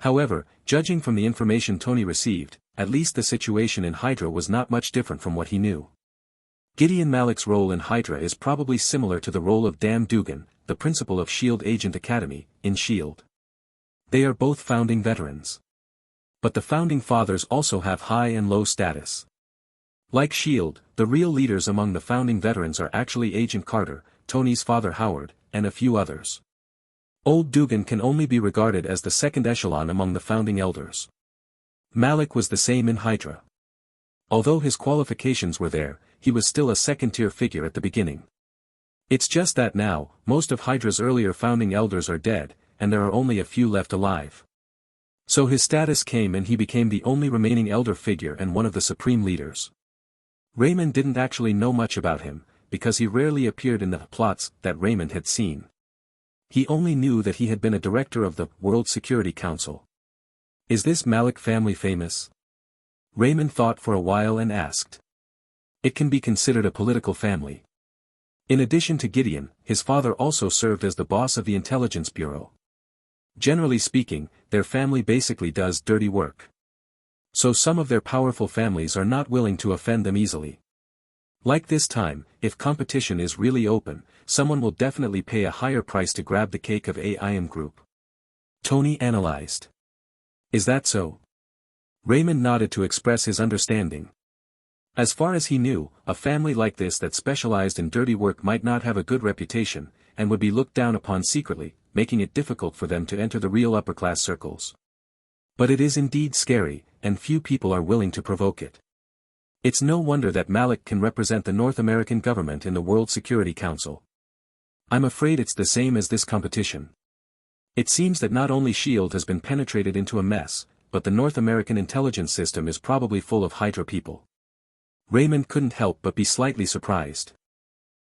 However, judging from the information Tony received, at least the situation in Hydra was not much different from what he knew. Gideon Malik's role in Hydra is probably similar to the role of Dan Dugan, the principal of S.H.I.E.L.D. Agent Academy, in S.H.I.E.L.D. They are both founding veterans. But the founding fathers also have high and low status. Like S.H.I.E.L.D., the real leaders among the founding veterans are actually Agent Carter, Tony's father Howard, and a few others. Old Dugan can only be regarded as the second echelon among the founding elders. Malik was the same in Hydra. Although his qualifications were there, he was still a second-tier figure at the beginning. It's just that now, most of Hydra's earlier founding elders are dead, and there are only a few left alive. So his status came and he became the only remaining elder figure and one of the supreme leaders. Raymond didn't actually know much about him, because he rarely appeared in the plots that Raymond had seen. He only knew that he had been a director of the World Security Council. Is this Malik family famous? Raymond thought for a while and asked. It can be considered a political family. In addition to Gideon, his father also served as the boss of the Intelligence Bureau. Generally speaking, their family basically does dirty work. So some of their powerful families are not willing to offend them easily. Like this time, if competition is really open, someone will definitely pay a higher price to grab the cake of AIM Group. Tony analyzed. Is that so? Raymond nodded to express his understanding. As far as he knew, a family like this that specialized in dirty work might not have a good reputation, and would be looked down upon secretly, making it difficult for them to enter the real upper-class circles. But it is indeed scary, and few people are willing to provoke it. It's no wonder that Malik can represent the North American government in the World Security Council. I'm afraid it's the same as this competition. It seems that not only S.H.I.E.L.D. has been penetrated into a mess, but the North American intelligence system is probably full of Hydra people. Raymond couldn't help but be slightly surprised.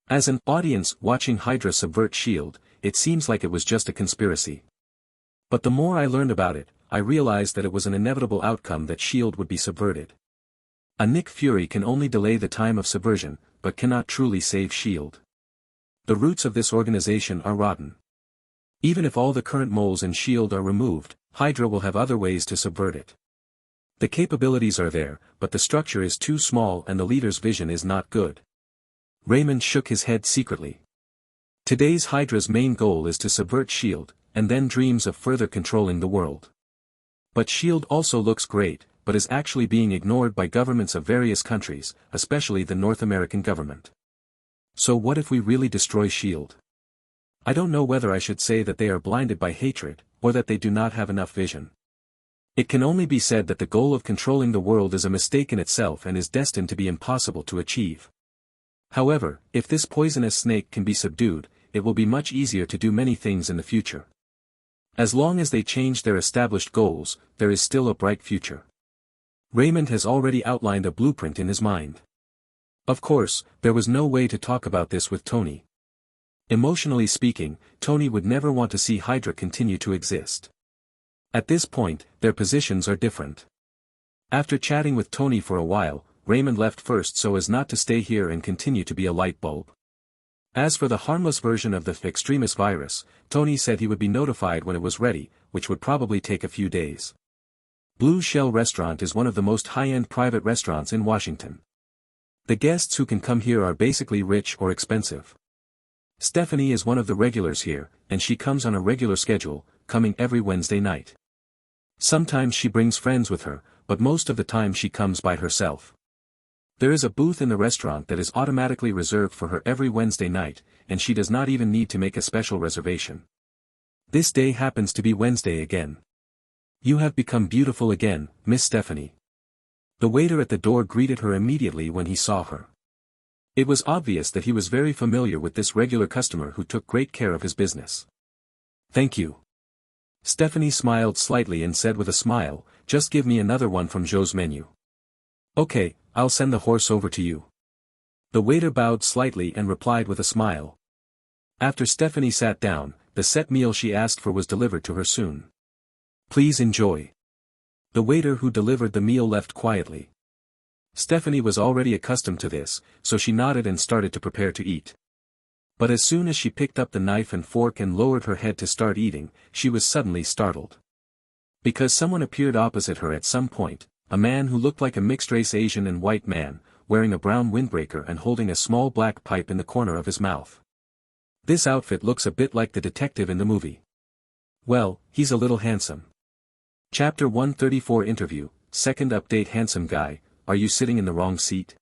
As an audience watching Hydra subvert S.H.I.E.L.D., it seems like it was just a conspiracy. But the more I learned about it, I realized that it was an inevitable outcome that S.H.I.E.L.D. would be subverted. A Nick Fury can only delay the time of subversion, but cannot truly save S.H.I.E.L.D. The roots of this organization are rotten. Even if all the current moles in S.H.I.E.L.D. are removed, Hydra will have other ways to subvert it. The capabilities are there, but the structure is too small and the leader's vision is not good. Raymond shook his head secretly. Today's Hydra's main goal is to subvert S.H.I.E.L.D., and then dreams of further controlling the world. But S.H.I.E.L.D. also looks great, but is actually being ignored by governments of various countries, especially the North American government. So what if we really destroy S.H.I.E.L.D.? I don't know whether I should say that they are blinded by hatred, or that they do not have enough vision. It can only be said that the goal of controlling the world is a mistake in itself and is destined to be impossible to achieve. However, if this poisonous snake can be subdued, it will be much easier to do many things in the future. As long as they change their established goals, there is still a bright future. Raymond has already outlined a blueprint in his mind. Of course, there was no way to talk about this with Tony. Emotionally speaking, Tony would never want to see Hydra continue to exist. At this point, their positions are different. After chatting with Tony for a while, Raymond left first so as not to stay here and continue to be a light bulb. As for the harmless version of the extremis virus, Tony said he would be notified when it was ready, which would probably take a few days. Blue Shell Restaurant is one of the most high-end private restaurants in Washington. The guests who can come here are basically rich or expensive. Stephanie is one of the regulars here, and she comes on a regular schedule, coming every Wednesday night. Sometimes she brings friends with her, but most of the time she comes by herself. There is a booth in the restaurant that is automatically reserved for her every Wednesday night, and she does not even need to make a special reservation. This day happens to be Wednesday again. "You have become beautiful again, Miss Stephanie." The waiter at the door greeted her immediately when he saw her. It was obvious that he was very familiar with this regular customer who took great care of his business. "Thank you." Stephanie smiled slightly and said with a smile, "Just give me another one from Joe's menu." "Okay, I'll send the horse over to you." The waiter bowed slightly and replied with a smile. After Stephanie sat down, the set meal she asked for was delivered to her soon. "Please enjoy." The waiter who delivered the meal left quietly. Stephanie was already accustomed to this, so she nodded and started to prepare to eat. But as soon as she picked up the knife and fork and lowered her head to start eating, she was suddenly startled. Because someone appeared opposite her at some point, a man who looked like a mixed-race Asian and white man, wearing a brown windbreaker and holding a small black pipe in the corner of his mouth. This outfit looks a bit like the detective in the movie. Well, he's a little handsome. Chapter 134 Interview, Second Update. Handsome guy, are you sitting in the wrong seat?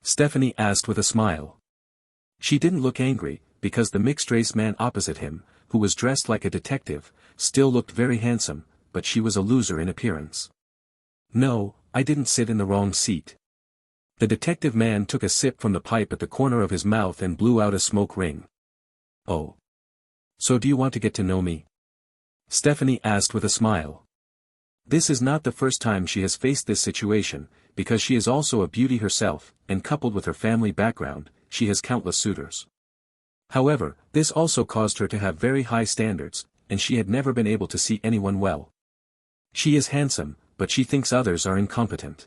Stephanie asked with a smile. She didn't look angry, because the mixed-race man opposite him, who was dressed like a detective, still looked very handsome, but she was a loser in appearance. "No, I didn't sit in the wrong seat." The detective man took a sip from the pipe at the corner of his mouth and blew out a smoke ring. "Oh. So do you want to get to know me?" Stephanie asked with a smile. This is not the first time she has faced this situation, because she is also a beauty herself, and coupled with her family background, she has countless suitors. However, this also caused her to have very high standards, and she had never been able to see anyone well. She is handsome, but she thinks others are incompetent.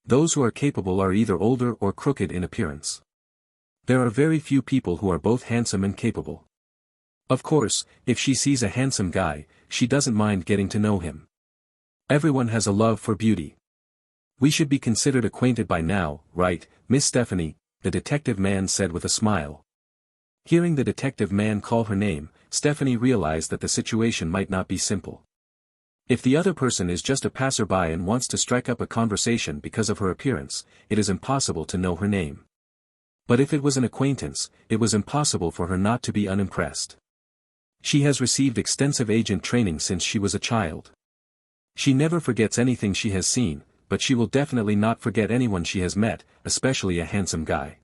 Those who are capable are either older or crooked in appearance. There are very few people who are both handsome and capable. Of course, if she sees a handsome guy, she doesn't mind getting to know him. Everyone has a love for beauty. "We should be considered acquainted by now, right, Miss Stephanie?" the detective man said with a smile. Hearing the detective man call her name, Stephanie realized that the situation might not be simple. If the other person is just a passerby and wants to strike up a conversation because of her appearance, it is impossible to know her name. But if it was an acquaintance, it was impossible for her not to be unimpressed. She has received extensive agent training since she was a child. She never forgets anything she has seen, but she will definitely not forget anyone she has met, especially a handsome guy.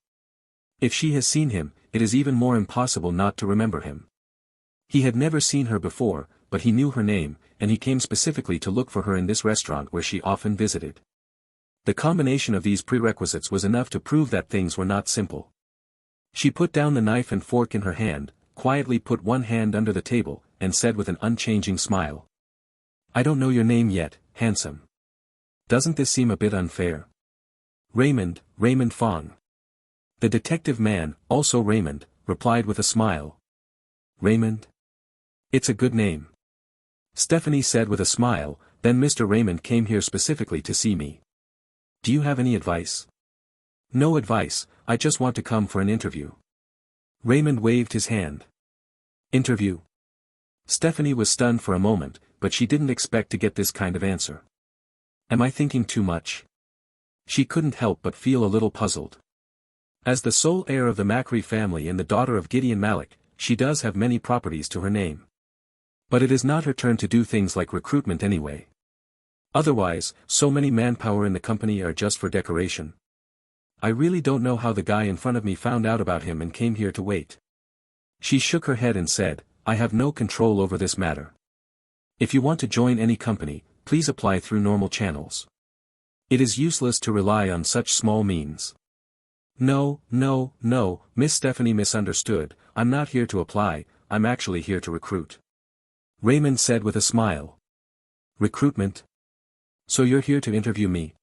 If she has seen him, it is even more impossible not to remember him. He had never seen her before, but he knew her name, and he came specifically to look for her in this restaurant where she often visited. The combination of these prerequisites was enough to prove that things were not simple. She put down the knife and fork in her hand, quietly put one hand under the table, and said with an unchanging smile. "I don't know your name yet, handsome. Doesn't this seem a bit unfair?" "Raymond, Raymond Fong." The detective man, also Raymond, replied with a smile. "Raymond? It's a good name." Stephanie said with a smile, "Then Mr. Raymond came here specifically to see me. Do you have any advice?" "No advice, I just want to come for an interview." Raymond waved his hand. "Interview?" Stephanie was stunned for a moment, but she didn't expect to get this kind of answer. "Am I thinking too much?" She couldn't help but feel a little puzzled. As the sole heir of the Macri family and the daughter of Gideon Malik, she does have many properties to her name. But it is not her turn to do things like recruitment anyway. Otherwise, so many manpower in the company are just for decoration. I really don't know how the guy in front of me found out about him and came here to wait. She shook her head and said, "I have no control over this matter." If you want to join any company, please apply through normal channels. It is useless to rely on such small means. No, Miss Stephanie misunderstood, I'm not here to apply, I'm actually here to recruit. Raymond said with a smile. Recruitment? So you're here to interview me?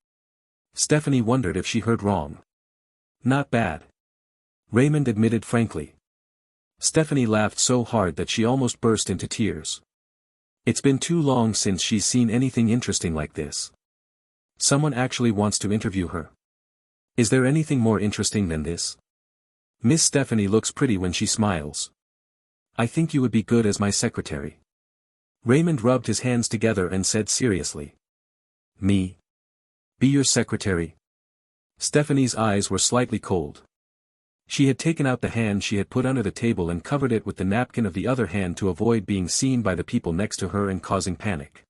Stephanie wondered if she heard wrong. Not bad. Raymond admitted frankly. Stephanie laughed so hard that she almost burst into tears. It's been too long since she's seen anything interesting like this. Someone actually wants to interview her. Is there anything more interesting than this? Miss Stephanie looks pretty when she smiles. I think you would be good as my secretary. Raymond rubbed his hands together and said seriously. Me? Be your secretary? Stephanie's eyes were slightly cold. She had taken out the hand she had put under the table and covered it with the napkin of the other hand to avoid being seen by the people next to her and causing panic.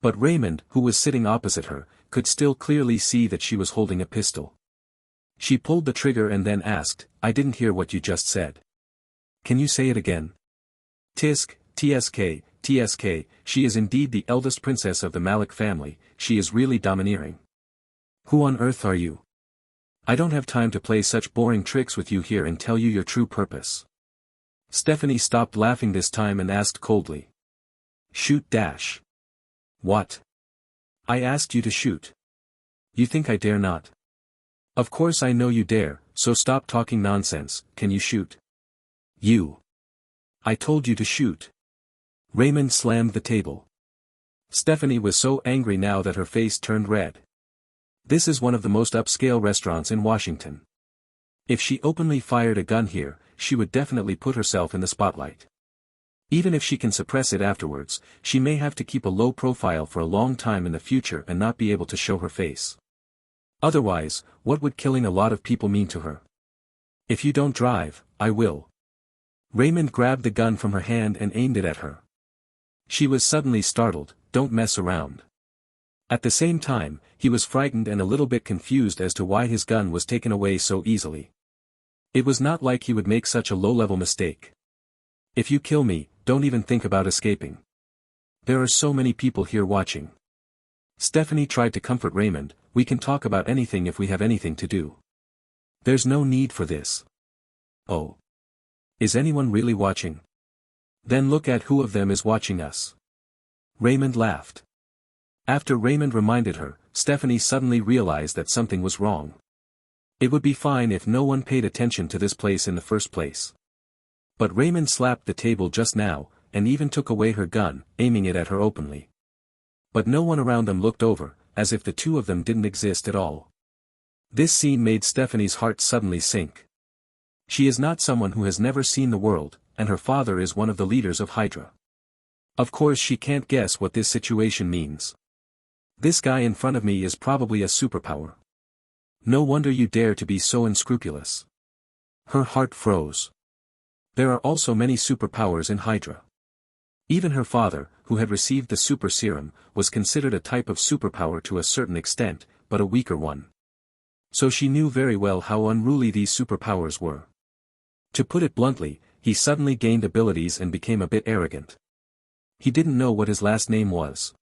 But Raymond, who was sitting opposite her, could still clearly see that she was holding a pistol. She pulled the trigger and then asked, I didn't hear what you just said. Can you say it again? Tisk, TSK, she is indeed the eldest princess of the Malik family, she is really domineering. Who on earth are you? I don't have time to play such boring tricks with you here and tell you your true purpose. Stephanie stopped laughing this time and asked coldly. Shoot dash. What? I asked you to shoot. You think I dare not? Of course I know you dare, so stop talking nonsense, can you shoot? You. I told you to shoot. Raymond slammed the table. Stephanie was so angry now that her face turned red. This is one of the most upscale restaurants in Washington. If she openly fired a gun here, she would definitely put herself in the spotlight. Even if she can suppress it afterwards, she may have to keep a low profile for a long time in the future and not be able to show her face. Otherwise, what would killing a lot of people mean to her? If you don't drive, I will. Raymond grabbed the gun from her hand and aimed it at her. She was suddenly startled, don't mess around. At the same time, he was frightened and a little bit confused as to why his gun was taken away so easily. It was not like he would make such a low-level mistake. If you kill me, don't even think about escaping. There are so many people here watching. Stephanie tried to comfort Raymond, we can talk about anything if we have anything to do. There's no need for this. Oh. Is anyone really watching? Then look at who of them is watching us. Raymond laughed. After Raymond reminded her, Stephanie suddenly realized that something was wrong. It would be fine if no one paid attention to this place in the first place. But Raymond slapped the table just now, and even took away her gun, aiming it at her openly. But no one around them looked over, as if the two of them didn't exist at all. This scene made Stephanie's heart suddenly sink. She is not someone who has never seen the world, and her father is one of the leaders of Hydra. Of course she can't guess what this situation means. This guy in front of me is probably a superpower. No wonder you dare to be so unscrupulous. Her heart froze. There are also many superpowers in Hydra. Even her father, who had received the super serum, was considered a type of superpower to a certain extent, but a weaker one. So she knew very well how unruly these superpowers were. To put it bluntly, he suddenly gained abilities and became a bit arrogant. He didn't know what his last name was.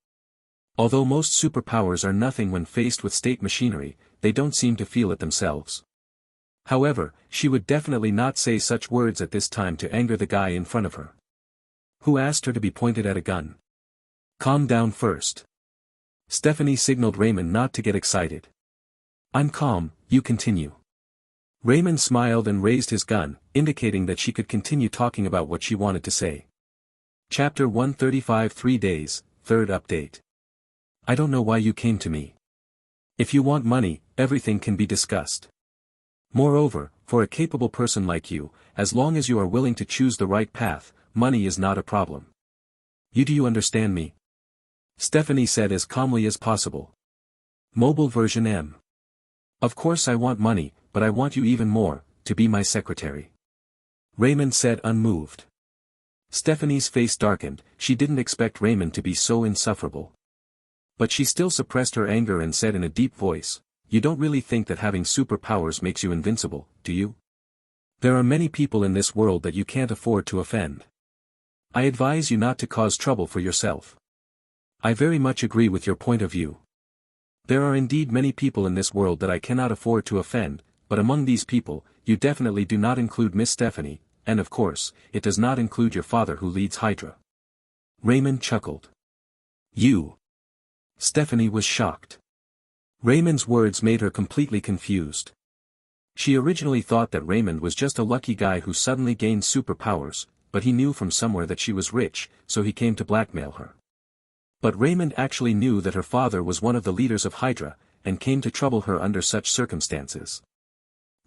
Although most superpowers are nothing when faced with state machinery, they don't seem to feel it themselves. However, she would definitely not say such words at this time to anger the guy in front of her. Who asked her to be pointed at a gun? Calm down first. Stephanie signaled Raymond not to get excited. I'm calm, you continue. Raymond smiled and raised his gun, indicating that she could continue talking about what she wanted to say. Chapter 135 3 days, third update. I don't know why you came to me. If you want money, everything can be discussed. Moreover, for a capable person like you, as long as you are willing to choose the right path, money is not a problem. Do you understand me? Stephanie said as calmly as possible. Mobile version M. Of course I want money, but I want you even more, to be my secretary. Raymond said unmoved. Stephanie's face darkened, she didn't expect Raymond to be so insufferable. But she still suppressed her anger and said in a deep voice, you don't really think that having superpowers makes you invincible, do you? There are many people in this world that you can't afford to offend. I advise you not to cause trouble for yourself. I very much agree with your point of view. There are indeed many people in this world that I cannot afford to offend, but among these people, you definitely do not include Miss Stephanie, and of course, it does not include your father who leads Hydra. Raymond chuckled. You. Stephanie was shocked. Raymond's words made her completely confused. She originally thought that Raymond was just a lucky guy who suddenly gained superpowers, but he knew from somewhere that she was rich, so he came to blackmail her. But Raymond actually knew that her father was one of the leaders of Hydra, and came to trouble her under such circumstances.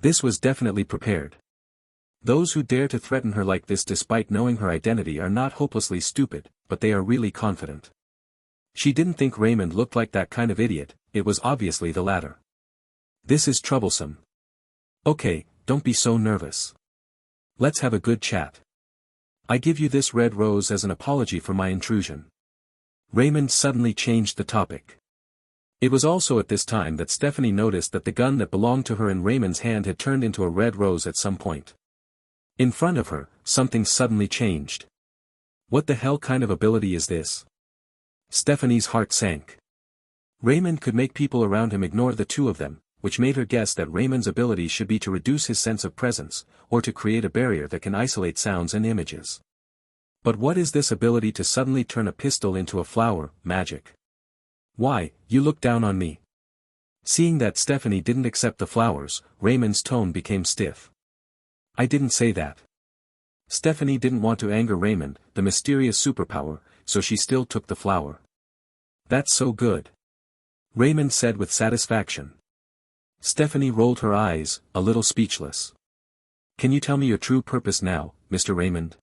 This was definitely prepared. Those who dare to threaten her like this despite knowing her identity are not hopelessly stupid, but they are really confident. She didn't think Raymond looked like that kind of idiot, it was obviously the latter. This is troublesome. Okay, don't be so nervous. Let's have a good chat. I give you this red rose as an apology for my intrusion. Raymond suddenly changed the topic. It was also at this time that Stephanie noticed that the gun that belonged to her in Raymond's hand had turned into a red rose at some point. In front of her, something suddenly changed. What the hell kind of ability is this? Stephanie's heart sank. Raymond could make people around him ignore the two of them, which made her guess that Raymond's ability should be to reduce his sense of presence, or to create a barrier that can isolate sounds and images. But what is this ability to suddenly turn a pistol into a flower, magic? Why, you look down on me. Seeing that Stephanie didn't accept the flowers, Raymond's tone became stiff. I didn't say that. Stephanie didn't want to anger Raymond, the mysterious superpower, so she still took the flower. That's so good. Raymond said with satisfaction. Stephanie rolled her eyes, a little speechless. Can you tell me your true purpose now, Mr. Raymond?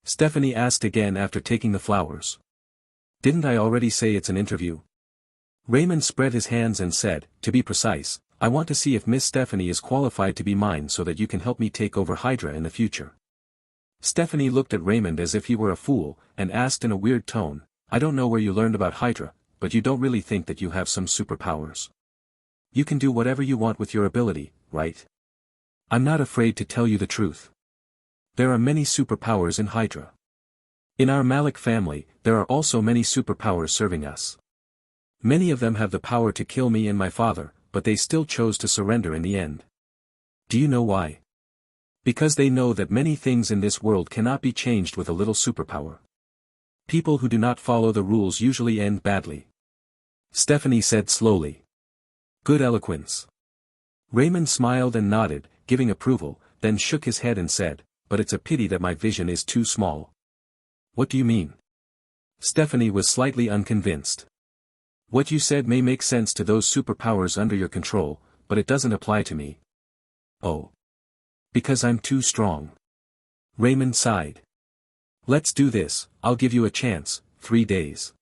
Stephanie asked again after taking the flowers. Didn't I already say it's an interview? Raymond spread his hands and said, to be precise, I want to see if Miss Stephanie is qualified to be mine so that you can help me take over Hydra in the future. Stephanie looked at Raymond as if he were a fool, and asked in a weird tone, I don't know where you learned about Hydra, but you don't really think that you have some superpowers. You can do whatever you want with your ability, right? I'm not afraid to tell you the truth. There are many superpowers in Hydra. In our Malik family, there are also many superpowers serving us. Many of them have the power to kill me and my father, but they still chose to surrender in the end. Do you know why? Because they know that many things in this world cannot be changed with a little superpower. People who do not follow the rules usually end badly. Stephanie said slowly. Good eloquence. Raymond smiled and nodded, giving approval, then shook his head and said, but it's a pity that my vision is too small. What do you mean? Stephanie was slightly unconvinced. What you said may make sense to those superpowers under your control, but it doesn't apply to me. Oh. Because I'm too strong. Raymond sighed. Let's do this, I'll give you a chance, 3 days.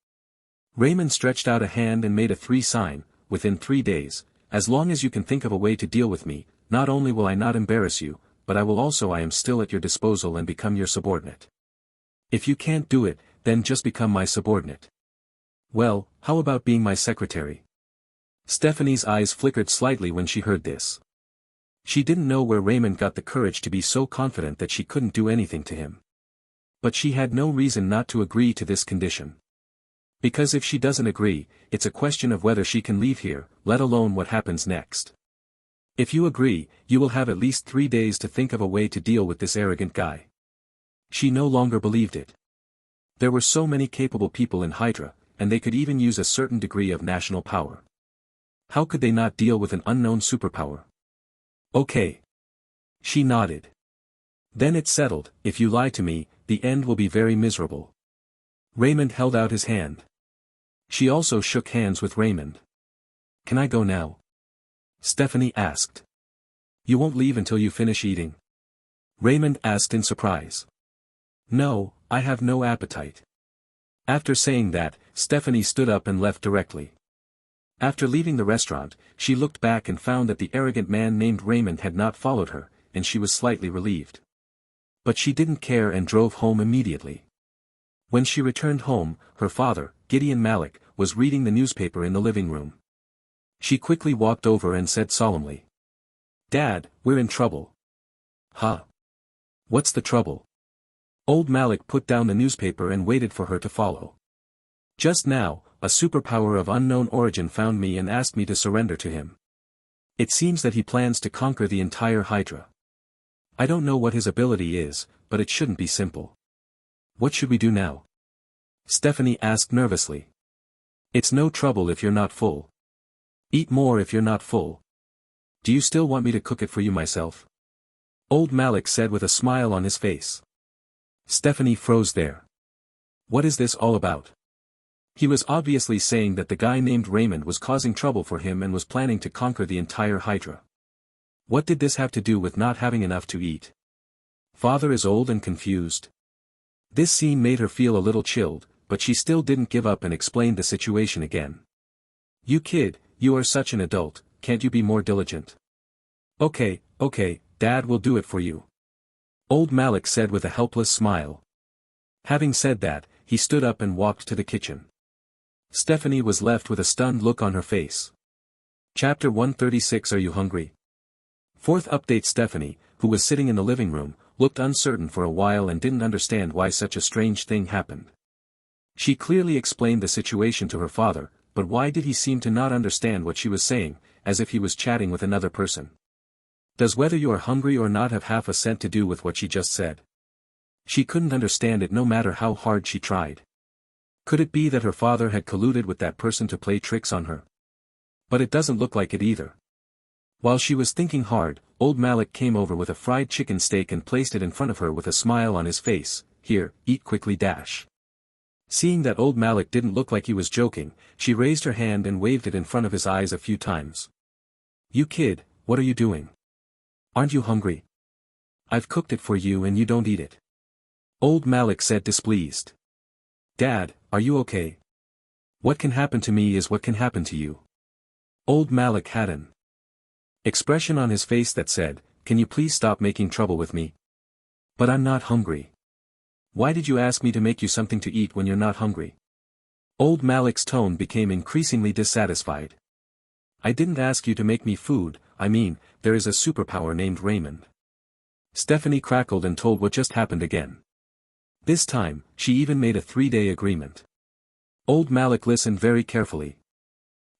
Raymond stretched out a hand and made a 3 sign, within 3 days, as long as you can think of a way to deal with me, not only will I not embarrass you, but I am still at your disposal and become your subordinate. If you can't do it, then just become my subordinate. Well, how about being my secretary? Stephanie's eyes flickered slightly when she heard this. She didn't know where Raymond got the courage to be so confident that she couldn't do anything to him. But she had no reason not to agree to this condition. Because if she doesn't agree, it's a question of whether she can leave here, let alone what happens next. If you agree, you will have at least 3 days to think of a way to deal with this arrogant guy. She no longer believed it. There were so many capable people in Hydra, and they could even use a certain degree of national power. How could they not deal with an unknown superpower? Okay. She nodded. Then it's settled, if you lie to me, the end will be very miserable. Raymond held out his hand. She also shook hands with Raymond. Can I go now? Stephanie asked. You won't leave until you finish eating? Raymond asked in surprise. No, I have no appetite. After saying that, Stephanie stood up and left directly. After leaving the restaurant, she looked back and found that the arrogant man named Raymond had not followed her, and she was slightly relieved. But she didn't care and drove home immediately. When she returned home, her father, Gideon Malik, was reading the newspaper in the living room. She quickly walked over and said solemnly. Dad, we're in trouble. Huh? What's the trouble? Old Malik put down the newspaper and waited for her to follow. Just now, a superpower of unknown origin found me and asked me to surrender to him. It seems that he plans to conquer the entire Hydra. I don't know what his ability is, but it shouldn't be simple. What should we do now? Stephanie asked nervously. It's no trouble if you're not full. Eat more if you're not full. Do you still want me to cook it for you myself? Old Malik said with a smile on his face. Stephanie froze there. What is this all about? He was obviously saying that the guy named Raymond was causing trouble for him and was planning to conquer the entire Hydra. What did this have to do with not having enough to eat? Father is old and confused. This scene made her feel a little chilled, but she still didn't give up and explained the situation again. You kid, you are such an adult, can't you be more diligent? Okay, Dad will do it for you. Old Malik said with a helpless smile. Having said that, he stood up and walked to the kitchen. Stephanie was left with a stunned look on her face. Chapter 136. Are you hungry? Fourth update. Stephanie, who was sitting in the living room, looked uncertain for a while and didn't understand why such a strange thing happened. She clearly explained the situation to her father, but why did he seem to not understand what she was saying, as if he was chatting with another person? Does whether you are hungry or not have half a cent to do with what she just said? She couldn't understand it no matter how hard she tried. Could it be that her father had colluded with that person to play tricks on her? But it doesn't look like it either. While she was thinking hard, old Malik came over with a fried chicken steak and placed it in front of her with a smile on his face. Here, eat quickly. Seeing that old Malik didn't look like he was joking, she raised her hand and waved it in front of his eyes a few times. You kid, what are you doing? Aren't you hungry? I've cooked it for you and you don't eat it. Old Malik said displeased. Dad, are you okay? What can happen to me is what can happen to you. Old Malik had an expression on his face that said, can you please stop making trouble with me? But I'm not hungry. Why did you ask me to make you something to eat when you're not hungry? Old Malik's tone became increasingly dissatisfied. I didn't ask you to make me food, I mean, there is a superpower named Raymond. Stephanie crackled and told what just happened again. This time, she even made a 3-day agreement. Old Malik listened very carefully.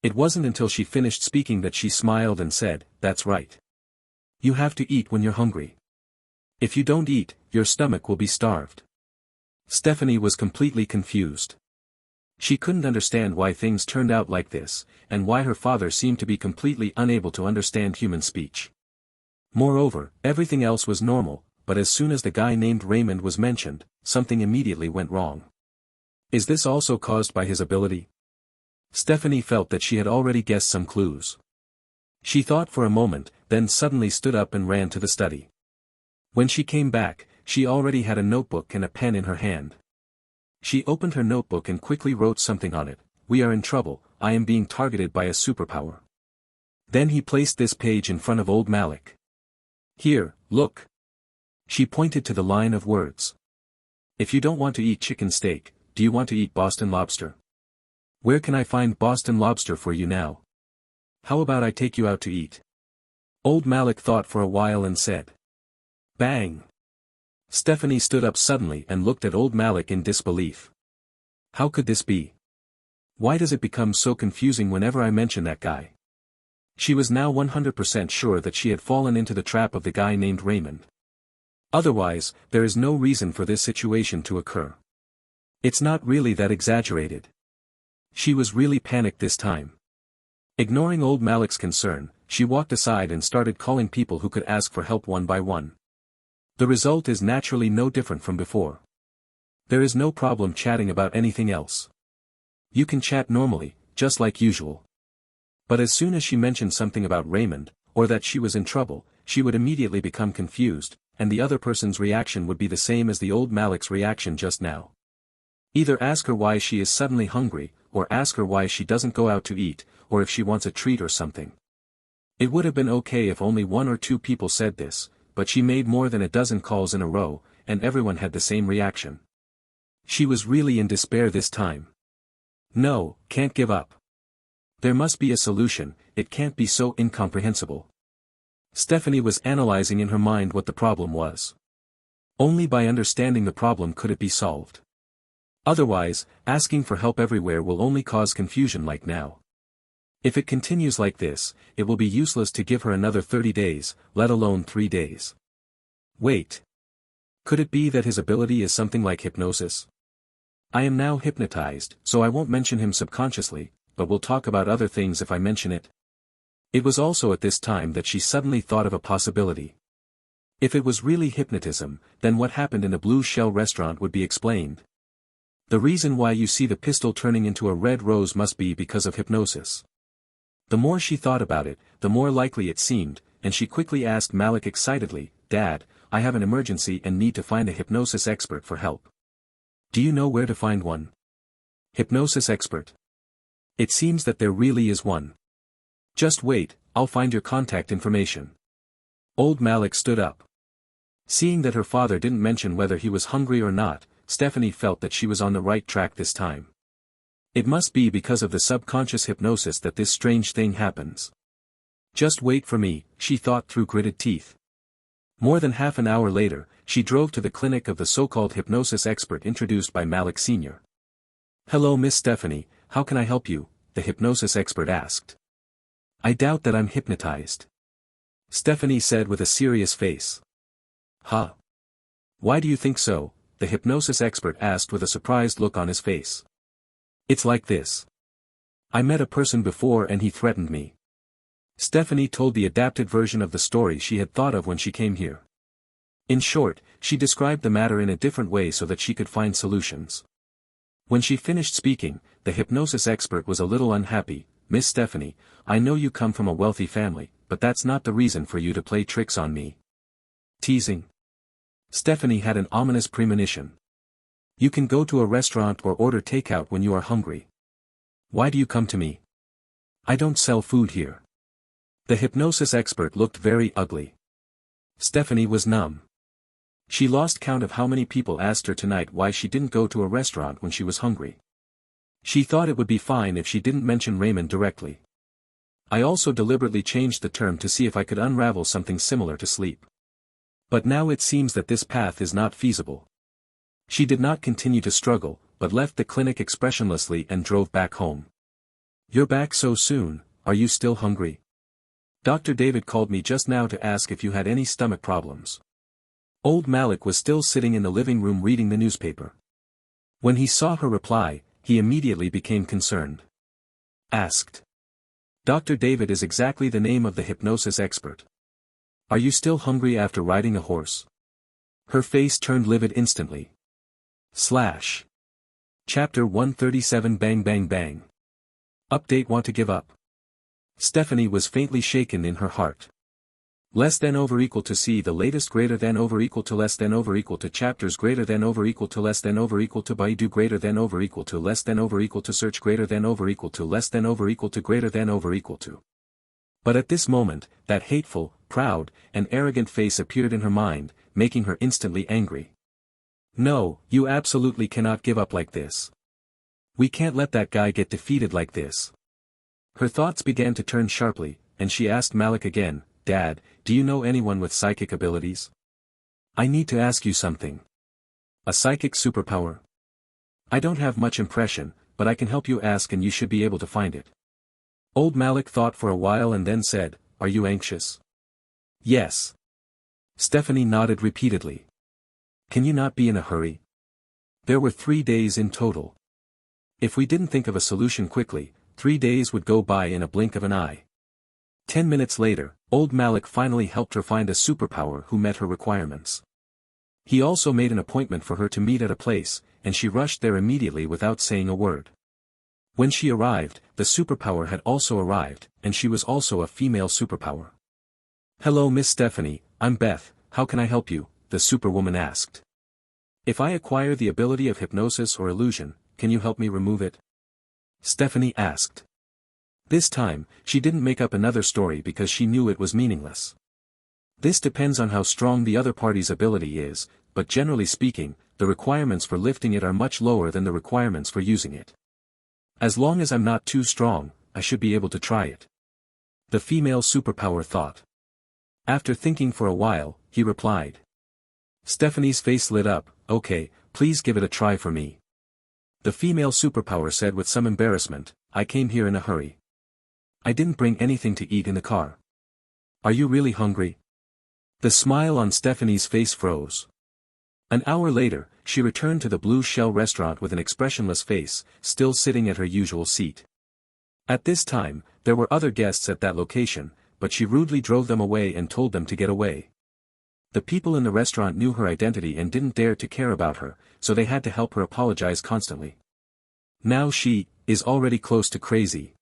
It wasn't until she finished speaking that she smiled and said, that's right. You have to eat when you're hungry. If you don't eat, your stomach will be starved. Stephanie was completely confused. She couldn't understand why things turned out like this, and why her father seemed to be completely unable to understand human speech. Moreover, everything else was normal, but as soon as the guy named Raymond was mentioned, something immediately went wrong. Is this also caused by his ability? Stephanie felt that she had already guessed some clues. She thought for a moment, then suddenly stood up and ran to the study. When she came back, she already had a notebook and a pen in her hand. She opened her notebook and quickly wrote something on it. We are in trouble, I am being targeted by a superpower. Then he placed this page in front of old Malik. Here, look. She pointed to the line of words. If you don't want to eat chicken steak, do you want to eat Boston lobster? Where can I find Boston lobster for you now? How about I take you out to eat? Old Malik thought for a while and said. Bang! Stephanie stood up suddenly and looked at old Malik in disbelief. How could this be? Why does it become so confusing whenever I mention that guy? She was now 100% sure that she had fallen into the trap of the guy named Raymond. Otherwise, there is no reason for this situation to occur. It's not really that exaggerated. She was really panicked this time. Ignoring old Malik's concern, she walked aside and started calling people who could ask for help one by one. The result is naturally no different from before. There is no problem chatting about anything else. You can chat normally, just like usual. But as soon as she mentioned something about Raymond, or that she was in trouble, she would immediately become confused, and the other person's reaction would be the same as the old Malik's reaction just now. Either ask her why she is suddenly hungry, or ask her why she doesn't go out to eat, or if she wants a treat or something. It would have been okay if only 1 or 2 people said this, but she made more than a dozen calls in a row, and everyone had the same reaction. She was really in despair this time. No, can't give up. There must be a solution, it can't be so incomprehensible. Stephanie was analyzing in her mind what the problem was. Only by understanding the problem could it be solved. Otherwise, asking for help everywhere will only cause confusion like now. If it continues like this, it will be useless to give her another 30 days, let alone 3 days. Wait. Could it be that his ability is something like hypnosis? I am now hypnotized, so I won't mention him subconsciously, but we'll talk about other things if I mention it. It was also at this time that she suddenly thought of a possibility. If it was really hypnotism, then what happened in a Blue Shell restaurant would be explained. The reason why you see the pistol turning into a red rose must be because of hypnosis. The more she thought about it, the more likely it seemed, and she quickly asked Malik excitedly, "Dad, I have an emergency and need to find a hypnosis expert for help. Do you know where to find one?" Hypnosis expert? It seems that there really is one. Just wait, I'll find your contact information. Old Malik stood up. Seeing that her father didn't mention whether he was hungry or not, Stephanie felt that she was on the right track this time. It must be because of the subconscious hypnosis that this strange thing happens. Just wait for me, she thought through gritted teeth. More than half an hour later, she drove to the clinic of the so-called hypnosis expert introduced by Malik Sr. "Hello Miss Stephanie, how can I help you?" the hypnosis expert asked. "I doubt that I'm hypnotized," Stephanie said with a serious face. "Huh? Why do you think so?" the hypnosis expert asked with a surprised look on his face. "It's like this. I met a person before and he threatened me." Stephanie told the adapted version of the story she had thought of when she came here. In short, she described the matter in a different way so that she could find solutions. When she finished speaking, the hypnosis expert was a little unhappy. "Miss Stephanie, I know you come from a wealthy family, but that's not the reason for you to play tricks on me." Teasing. Stephanie had an ominous premonition. "You can go to a restaurant or order takeout when you are hungry. Why do you come to me? I don't sell food here." The hypnosis expert looked very ugly. Stephanie was numb. She lost count of how many people asked her tonight why she didn't go to a restaurant when she was hungry. She thought it would be fine if she didn't mention Raymond directly. I also deliberately changed the term to see if I could unravel something similar to sleep. But now it seems that this path is not feasible. She did not continue to struggle, but left the clinic expressionlessly and drove back home. "You're back so soon, are you still hungry? Dr. David called me just now to ask if you had any stomach problems." Old Malik was still sitting in the living room reading the newspaper. When he saw her reply, he immediately became concerned. Asked. "Dr. David is exactly the name of the hypnosis expert. Are you still hungry after riding a horse?" Her face turned livid instantly. Chapter 137 Bang Bang Bang. Update: Want to give up? Stephanie was faintly shaken in her heart. Less than over equal to see the latest greater than over equal to less than over equal to chapters greater than over equal to less than over equal to Baidu greater than over equal to less than over equal to search greater than over equal to less than over equal to greater than over equal to. But at this moment, that hateful, proud, and arrogant face appeared in her mind, making her instantly angry. "No, you absolutely cannot give up like this. We can't let that guy get defeated like this." Her thoughts began to turn sharply, and she asked Malik again, "Dad, do you know anyone with psychic abilities? I need to ask you something." "A psychic superpower? I don't have much impression, but I can help you ask and you should be able to find it." Old Malik thought for a while and then said, "Are you anxious?" "Yes." Stephanie nodded repeatedly. "Can you not be in a hurry? There were 3 days in total. If we didn't think of a solution quickly, 3 days would go by in a blink of an eye." 10 minutes later, Old Malik finally helped her find a superpower who met her requirements. He also made an appointment for her to meet at a place, and she rushed there immediately without saying a word. When she arrived, the superpower had also arrived, and she was also a female superpower. "Hello Miss Stephanie, I'm Beth, how can I help you?" the superwoman asked. "If I acquire the ability of hypnosis or illusion, can you help me remove it?" Stephanie asked. This time, she didn't make up another story because she knew it was meaningless. This depends on how strong the other party's ability is, but generally speaking, the requirements for lifting it are much lower than the requirements for using it. As long as I'm not too strong, I should be able to try it. The female superpower thought. After thinking for a while, he replied. Stephanie's face lit up. Okay, please give it a try for me. The female superpower said with some embarrassment, I came here in a hurry. I didn't bring anything to eat in the car. Are you really hungry? The smile on Stephanie's face froze. An hour later, she returned to the Blue Shell restaurant with an expressionless face, still sitting at her usual seat. At this time, there were other guests at that location, but she rudely drove them away and told them to get away. The people in the restaurant knew her identity and didn't dare to care about her, so they had to help her apologize constantly. Now she is already close to crazy.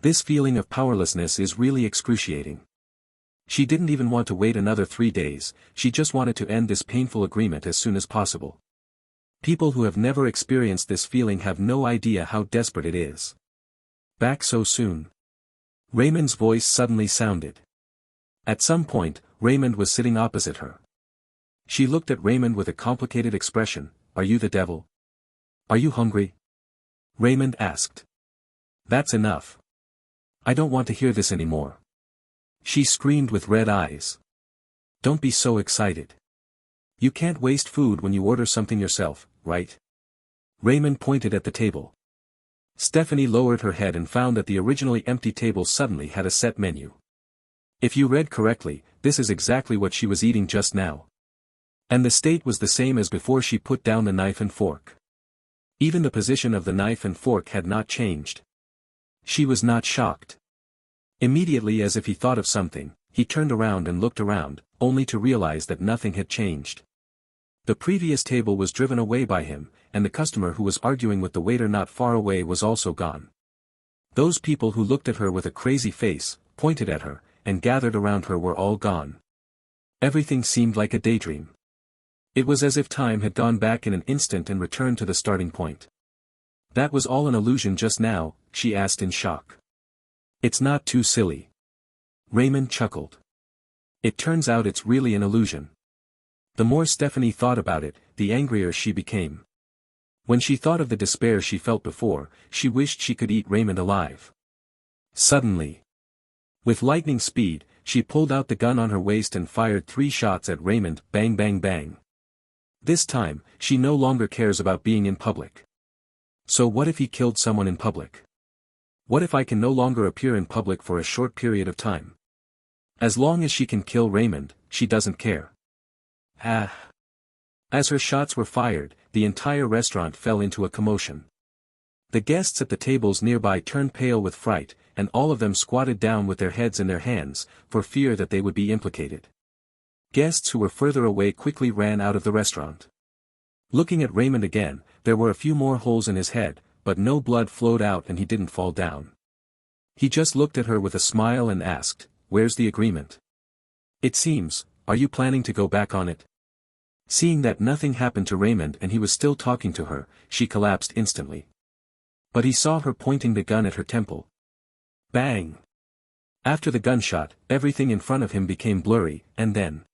This feeling of powerlessness is really excruciating. She didn't even want to wait another 3 days, she just wanted to end this painful agreement as soon as possible. People who have never experienced this feeling have no idea how desperate it is. Back so soon? Raymond's voice suddenly sounded. At some point, Raymond was sitting opposite her. She looked at Raymond with a complicated expression. Are you the devil? Are you hungry? Raymond asked. That's enough. I don't want to hear this anymore. She screamed with red eyes. Don't be so excited. You can't waste food when you order something yourself, right? Raymond pointed at the table. Stephanie lowered her head and found that the originally empty table suddenly had a set menu. If you read correctly, this is exactly what she was eating just now. And the state was the same as before she put down the knife and fork. Even the position of the knife and fork had not changed. She was not shocked. Immediately, as if he thought of something, he turned around and looked around, only to realize that nothing had changed. The previous table was driven away by him, and the customer who was arguing with the waiter not far away was also gone. Those people who looked at her with a crazy face, pointed at her, and gathered around her were all gone. Everything seemed like a daydream. It was as if time had gone back in an instant and returned to the starting point. That was all an illusion just now, she asked in shock. It's not too silly. Raymond chuckled. It turns out it's really an illusion. The more Stephanie thought about it, the angrier she became. When she thought of the despair she felt before, she wished she could eat Raymond alive. Suddenly, with lightning speed, she pulled out the gun on her waist and fired 3 shots at Raymond, bang bang bang. This time, she no longer cares about being in public. So what if he killed someone in public? What if I can no longer appear in public for a short period of time? As long as she can kill Raymond, she doesn't care. As her shots were fired, the entire restaurant fell into a commotion. The guests at the tables nearby turned pale with fright, and all of them squatted down with their heads in their hands, for fear that they would be implicated. Guests who were further away quickly ran out of the restaurant. Looking at Raymond again, there were a few more holes in his head, but no blood flowed out and he didn't fall down. He just looked at her with a smile and asked, "Where's the agreement? It seems, are you planning to go back on it?" Seeing that nothing happened to Raymond and he was still talking to her, she collapsed instantly. But he saw her pointing the gun at her temple. Bang! After the gunshot, everything in front of him became blurry, and then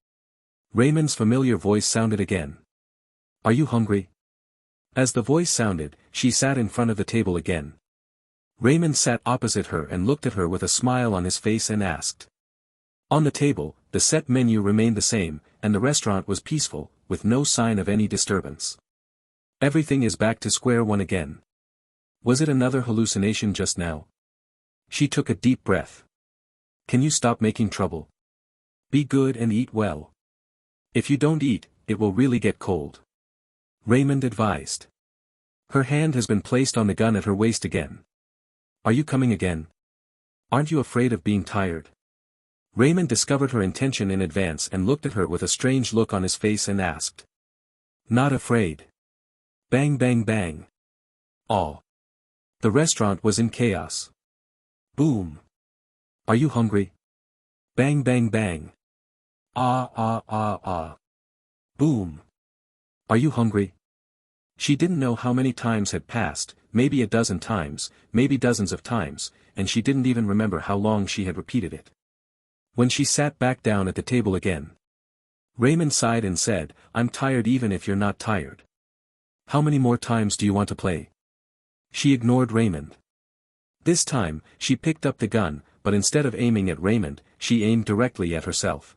Raymond's familiar voice sounded again. Are you hungry? As the voice sounded, she sat in front of the table again. Raymond sat opposite her and looked at her with a smile on his face and asked. On the table, the set menu remained the same, and the restaurant was peaceful, with no sign of any disturbance. Everything is back to square one again. Was it another hallucination just now? She took a deep breath. Can you stop making trouble? Be good and eat well. If you don't eat, it will really get cold. Raymond advised. Her hand has been placed on the gun at her waist again. Are you coming again? Aren't you afraid of being tired? Raymond discovered her intention in advance and looked at her with a strange look on his face and asked. Not afraid. Bang bang bang. All. The restaurant was in chaos. Boom. Are you hungry? Bang bang bang. Ah. Boom. Are you hungry? She didn't know how many times had passed, maybe a dozen times, maybe dozens of times, and she didn't even remember how long she had repeated it. When she sat back down at the table again, Raymond sighed and said, I'm tired even if you're not tired. How many more times do you want to play? She ignored Raymond. This time, she picked up the gun, but instead of aiming at Raymond, she aimed directly at herself.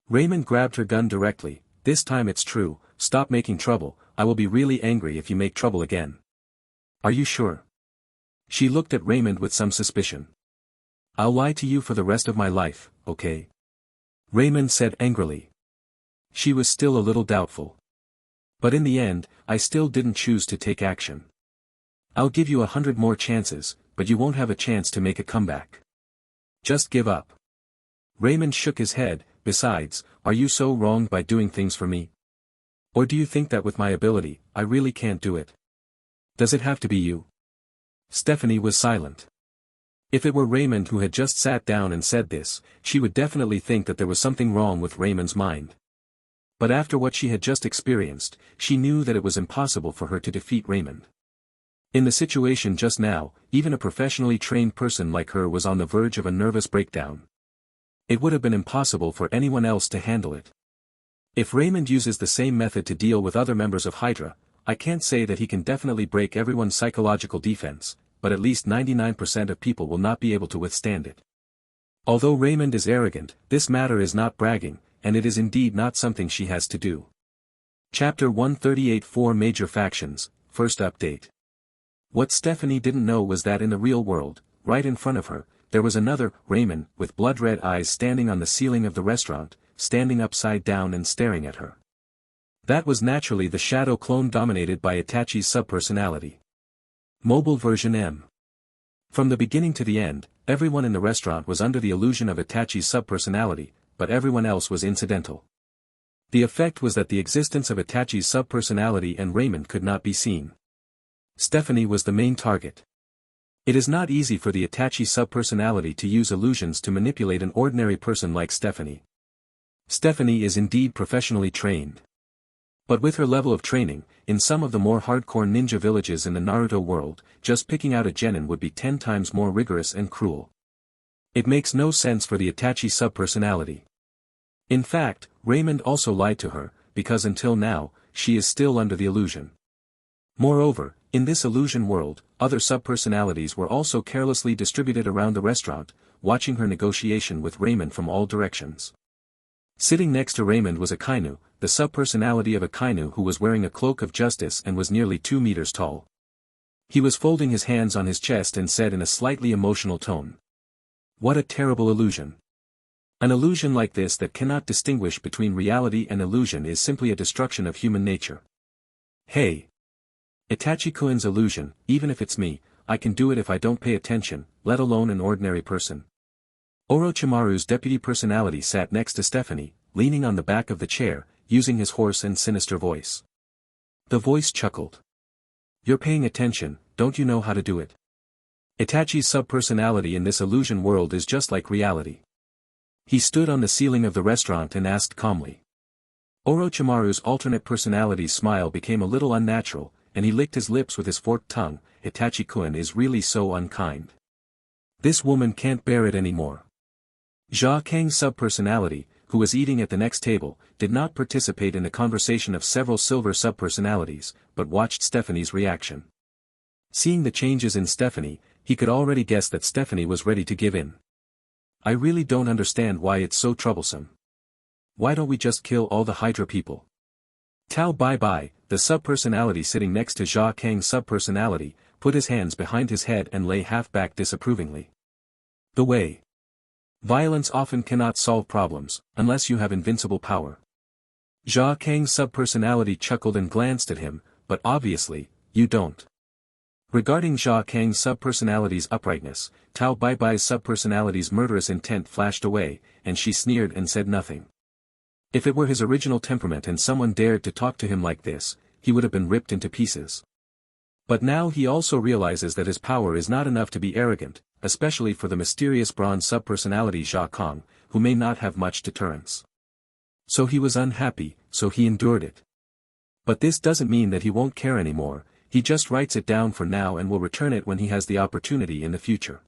Raymond grabbed her gun directly. this time it's true, stop making trouble, I will be really angry if you make trouble again. Are you sure? She looked at Raymond with some suspicion. I'll lie to you for the rest of my life, okay? Raymond said angrily. She was still a little doubtful. But in the end, I still didn't choose to take action. I'll give you 100 more chances, but you won't have a chance to make a comeback. Just give up. Raymond shook his head. Besides, are you so wronged by doing things for me? Or do you think that with my ability, I really can't do it? Does it have to be you? Stephanie was silent. If it were Raymond who had just sat down and said this, she would definitely think that there was something wrong with Raymond's mind. But after what she had just experienced, she knew that it was impossible for her to defeat Raymond. In the situation just now, even a professionally trained person like her was on the verge of a nervous breakdown. It would have been impossible for anyone else to handle it. If Raymond uses the same method to deal with other members of Hydra, I can't say that he can definitely break everyone's psychological defense, but at least 99% of people will not be able to withstand it. Although Raymond is arrogant, this matter is not bragging, and it is indeed not something she has to do. Chapter 138 4 Major Factions, First Update. What Stephanie didn't know was that in the real world, right in front of her, there was another, Raymond, with blood-red eyes standing on the ceiling of the restaurant, standing upside down and staring at her. That was naturally the shadow clone dominated by Itachi's subpersonality. Mobile version M. From the beginning to the end, everyone in the restaurant was under the illusion of Itachi's subpersonality, but everyone else was incidental. The effect was that the existence of Itachi's subpersonality and Raymond could not be seen. Stephanie was the main target. It is not easy for the Itachi subpersonality to use illusions to manipulate an ordinary person like Stephanie. Stephanie is indeed professionally trained. But with her level of training, in some of the more hardcore ninja villages in the Naruto world, just picking out a genin would be 10 times more rigorous and cruel. It makes no sense for the Itachi subpersonality. In fact, Raymond also lied to her, because until now, she is still under the illusion. Moreover, in this illusion world, other subpersonalities were also carelessly distributed around the restaurant, watching her negotiation with Raymond from all directions. Sitting next to Raymond was a Kainu, the subpersonality of a Kainu who was wearing a cloak of justice and was nearly 2 meters tall. He was folding his hands on his chest and said in a slightly emotional tone. What a terrible illusion. An illusion like this that cannot distinguish between reality and illusion is simply a destruction of human nature. Hey! Itachi-kun's illusion, even if it's me, I can do it if I don't pay attention, let alone an ordinary person. Orochimaru's deputy personality sat next to Stephanie, leaning on the back of the chair, using his hoarse and sinister voice. The voice chuckled. You're paying attention, don't you know how to do it? Itachi's subpersonality in this illusion world is just like reality. He stood on the ceiling of the restaurant and asked calmly. Orochimaru's alternate personality's smile became a little unnatural, and he licked his lips with his forked tongue. Itachi-kun is really so unkind. This woman can't bear it anymore. Jia Kang's subpersonality, who was eating at the next table, did not participate in the conversation of several silver subpersonalities, but watched Stephanie's reaction. Seeing the changes in Stephanie, he could already guess that Stephanie was ready to give in. I really don't understand why it's so troublesome. Why don't we just kill all the Hydra people? Tao Bai, the subpersonality sitting next to Jia Kang's subpersonality, put his hands behind his head and lay half back disapprovingly. The way. Violence often cannot solve problems, unless you have invincible power. Jia Kang's subpersonality chuckled and glanced at him, but obviously, you don't. Regarding Jia Kang's subpersonality's uprightness, Tao Bai's subpersonality's murderous intent flashed away, and she sneered and said nothing. If it were his original temperament and someone dared to talk to him like this, he would have been ripped into pieces. But now he also realizes that his power is not enough to be arrogant, especially for the mysterious bronze subpersonality Jia Kang, who may not have much deterrence. So he was unhappy, so he endured it. But this doesn't mean that he won't care anymore, he just writes it down for now and will return it when he has the opportunity in the future.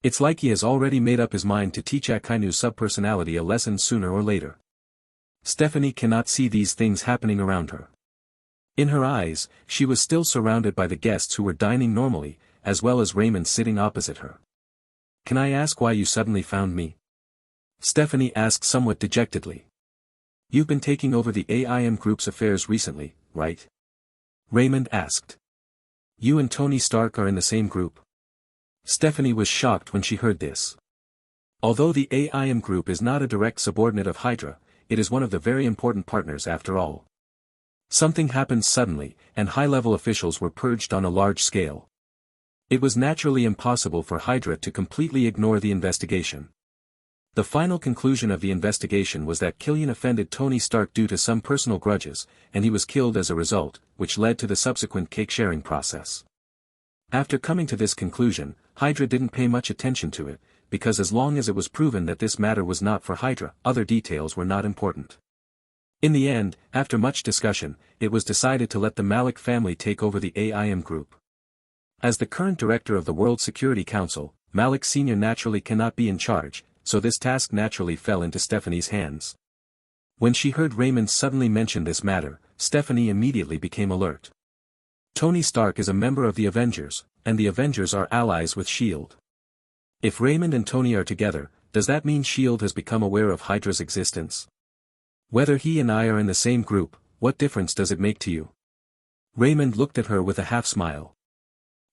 It's like he has already made up his mind to teach Akainu's subpersonality a lesson sooner or later. Stephanie cannot see these things happening around her. In her eyes, she was still surrounded by the guests who were dining normally, as well as Raymond sitting opposite her. Can I ask why you suddenly found me? Stephanie asked somewhat dejectedly. You've been taking over the AIM group's affairs recently, right? Raymond asked. You and Tony Stark are in the same group? Stephanie was shocked when she heard this. Although the AIM group is not a direct subordinate of Hydra, it is one of the very important partners after all. Something happened suddenly, and high-level officials were purged on a large scale. It was naturally impossible for Hydra to completely ignore the investigation. The final conclusion of the investigation was that Killian offended Tony Stark due to some personal grudges, and he was killed as a result, which led to the subsequent cake-sharing process. After coming to this conclusion, Hydra didn't pay much attention to it, because as long as it was proven that this matter was not for Hydra, other details were not important. In the end, after much discussion, it was decided to let the Malik family take over the AIM group. As the current director of the World Security Council, Malik Sr. naturally cannot be in charge, so this task naturally fell into Stephanie's hands. When she heard Raymond suddenly mention this matter, Stephanie immediately became alert. Tony Stark is a member of the Avengers, and the Avengers are allies with S.H.I.E.L.D. If Raymond and Tony are together, does that mean S.H.I.E.L.D. has become aware of Hydra's existence? Whether he and I are in the same group, what difference does it make to you? Raymond looked at her with a half-smile.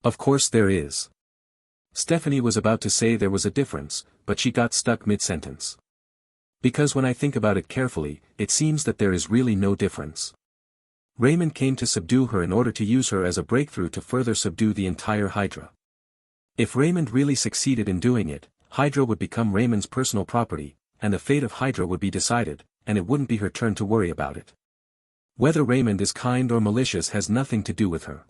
Of course there is. Stephanie was about to say there was a difference, but she got stuck mid-sentence. Because when I think about it carefully, it seems that there is really no difference. Raymond came to subdue her in order to use her as a breakthrough to further subdue the entire Hydra. If Raymond really succeeded in doing it, Hydra would become Raymond's personal property, and the fate of Hydra would be decided, and it wouldn't be her turn to worry about it. Whether Raymond is kind or malicious has nothing to do with her.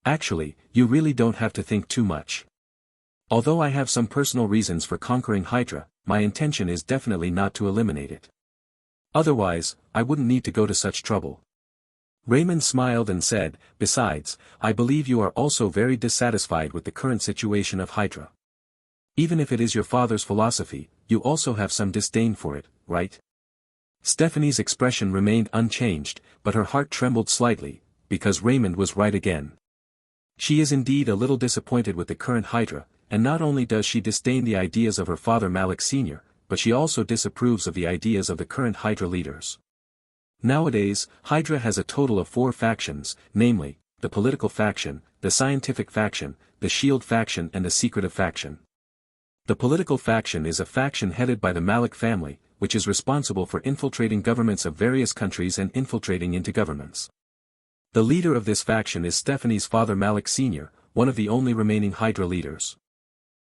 Actually, you really don't have to think too much. Although I have some personal reasons for conquering Hydra, my intention is definitely not to eliminate it. Otherwise, I wouldn't need to go to such trouble. Raymond smiled and said, besides, I believe you are also very dissatisfied with the current situation of Hydra. Even if it is your father's philosophy, you also have some disdain for it, right? Stephanie's expression remained unchanged, but her heart trembled slightly, because Raymond was right again. She is indeed a little disappointed with the current Hydra, and not only does she disdain the ideas of her father Malik Sr., but she also disapproves of the ideas of the current Hydra leaders. Nowadays, Hydra has a total of 4 factions, namely, the political faction, the scientific faction, the S.H.I.E.L.D. faction and the secretive faction. The political faction is a faction headed by the Malik family, which is responsible for infiltrating governments of various countries and infiltrating into governments. The leader of this faction is Stephanie's father Malik Sr., one of the only remaining Hydra leaders.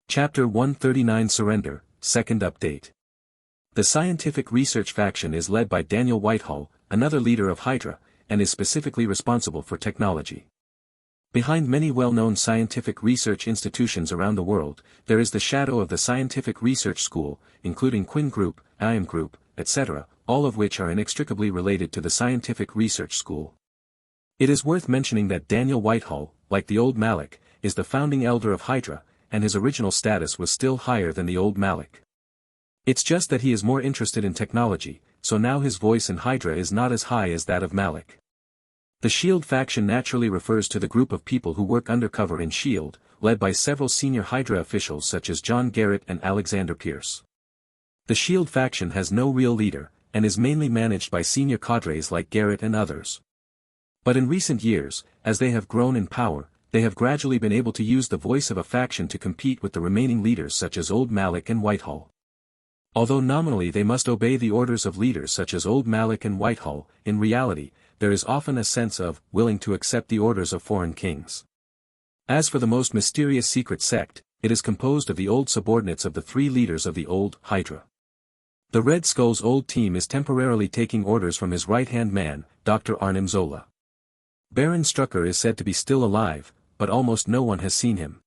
Chapter 139 Surrender, Second Update. The scientific research faction is led by Daniel Whitehall, another leader of Hydra, and is specifically responsible for technology. Behind many well-known scientific research institutions around the world, there is the shadow of the Scientific Research School, including Quinn Group, IM Group, etc., all of which are inextricably related to the Scientific Research School. It is worth mentioning that Daniel Whitehall, like the old Malik, is the founding elder of Hydra, and his original status was still higher than the old Malik. It's just that he is more interested in technology, so now his voice in Hydra is not as high as that of Malik. The S.H.I.E.L.D. faction naturally refers to the group of people who work undercover in S.H.I.E.L.D., led by several senior Hydra officials such as John Garrett and Alexander Pierce. The S.H.I.E.L.D. faction has no real leader, and is mainly managed by senior cadres like Garrett and others. But in recent years, as they have grown in power, they have gradually been able to use the voice of a faction to compete with the remaining leaders such as Old Malik and Whitehall. Although nominally they must obey the orders of leaders such as Old Malik and Whitehall, in reality, there is often a sense of willing to accept the orders of foreign kings. As for the most mysterious secret sect, it is composed of the old subordinates of the 3 leaders of the old Hydra. The Red Skull's old team is temporarily taking orders from his right-hand man, Dr. Arnim Zola. Baron Strucker is said to be still alive, but almost no one has seen him.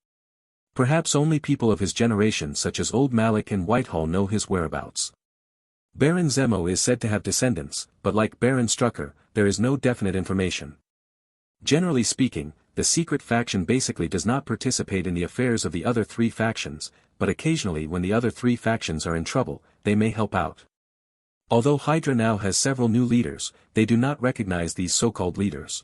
Perhaps only people of his generation such as Old Malik and Whitehall know his whereabouts. Baron Zemo is said to have descendants, but like Baron Strucker, there is no definite information. Generally speaking, the secret faction basically does not participate in the affairs of the other 3 factions, but occasionally when the other 3 factions are in trouble, they may help out. Although Hydra now has several new leaders, they do not recognize these so-called leaders.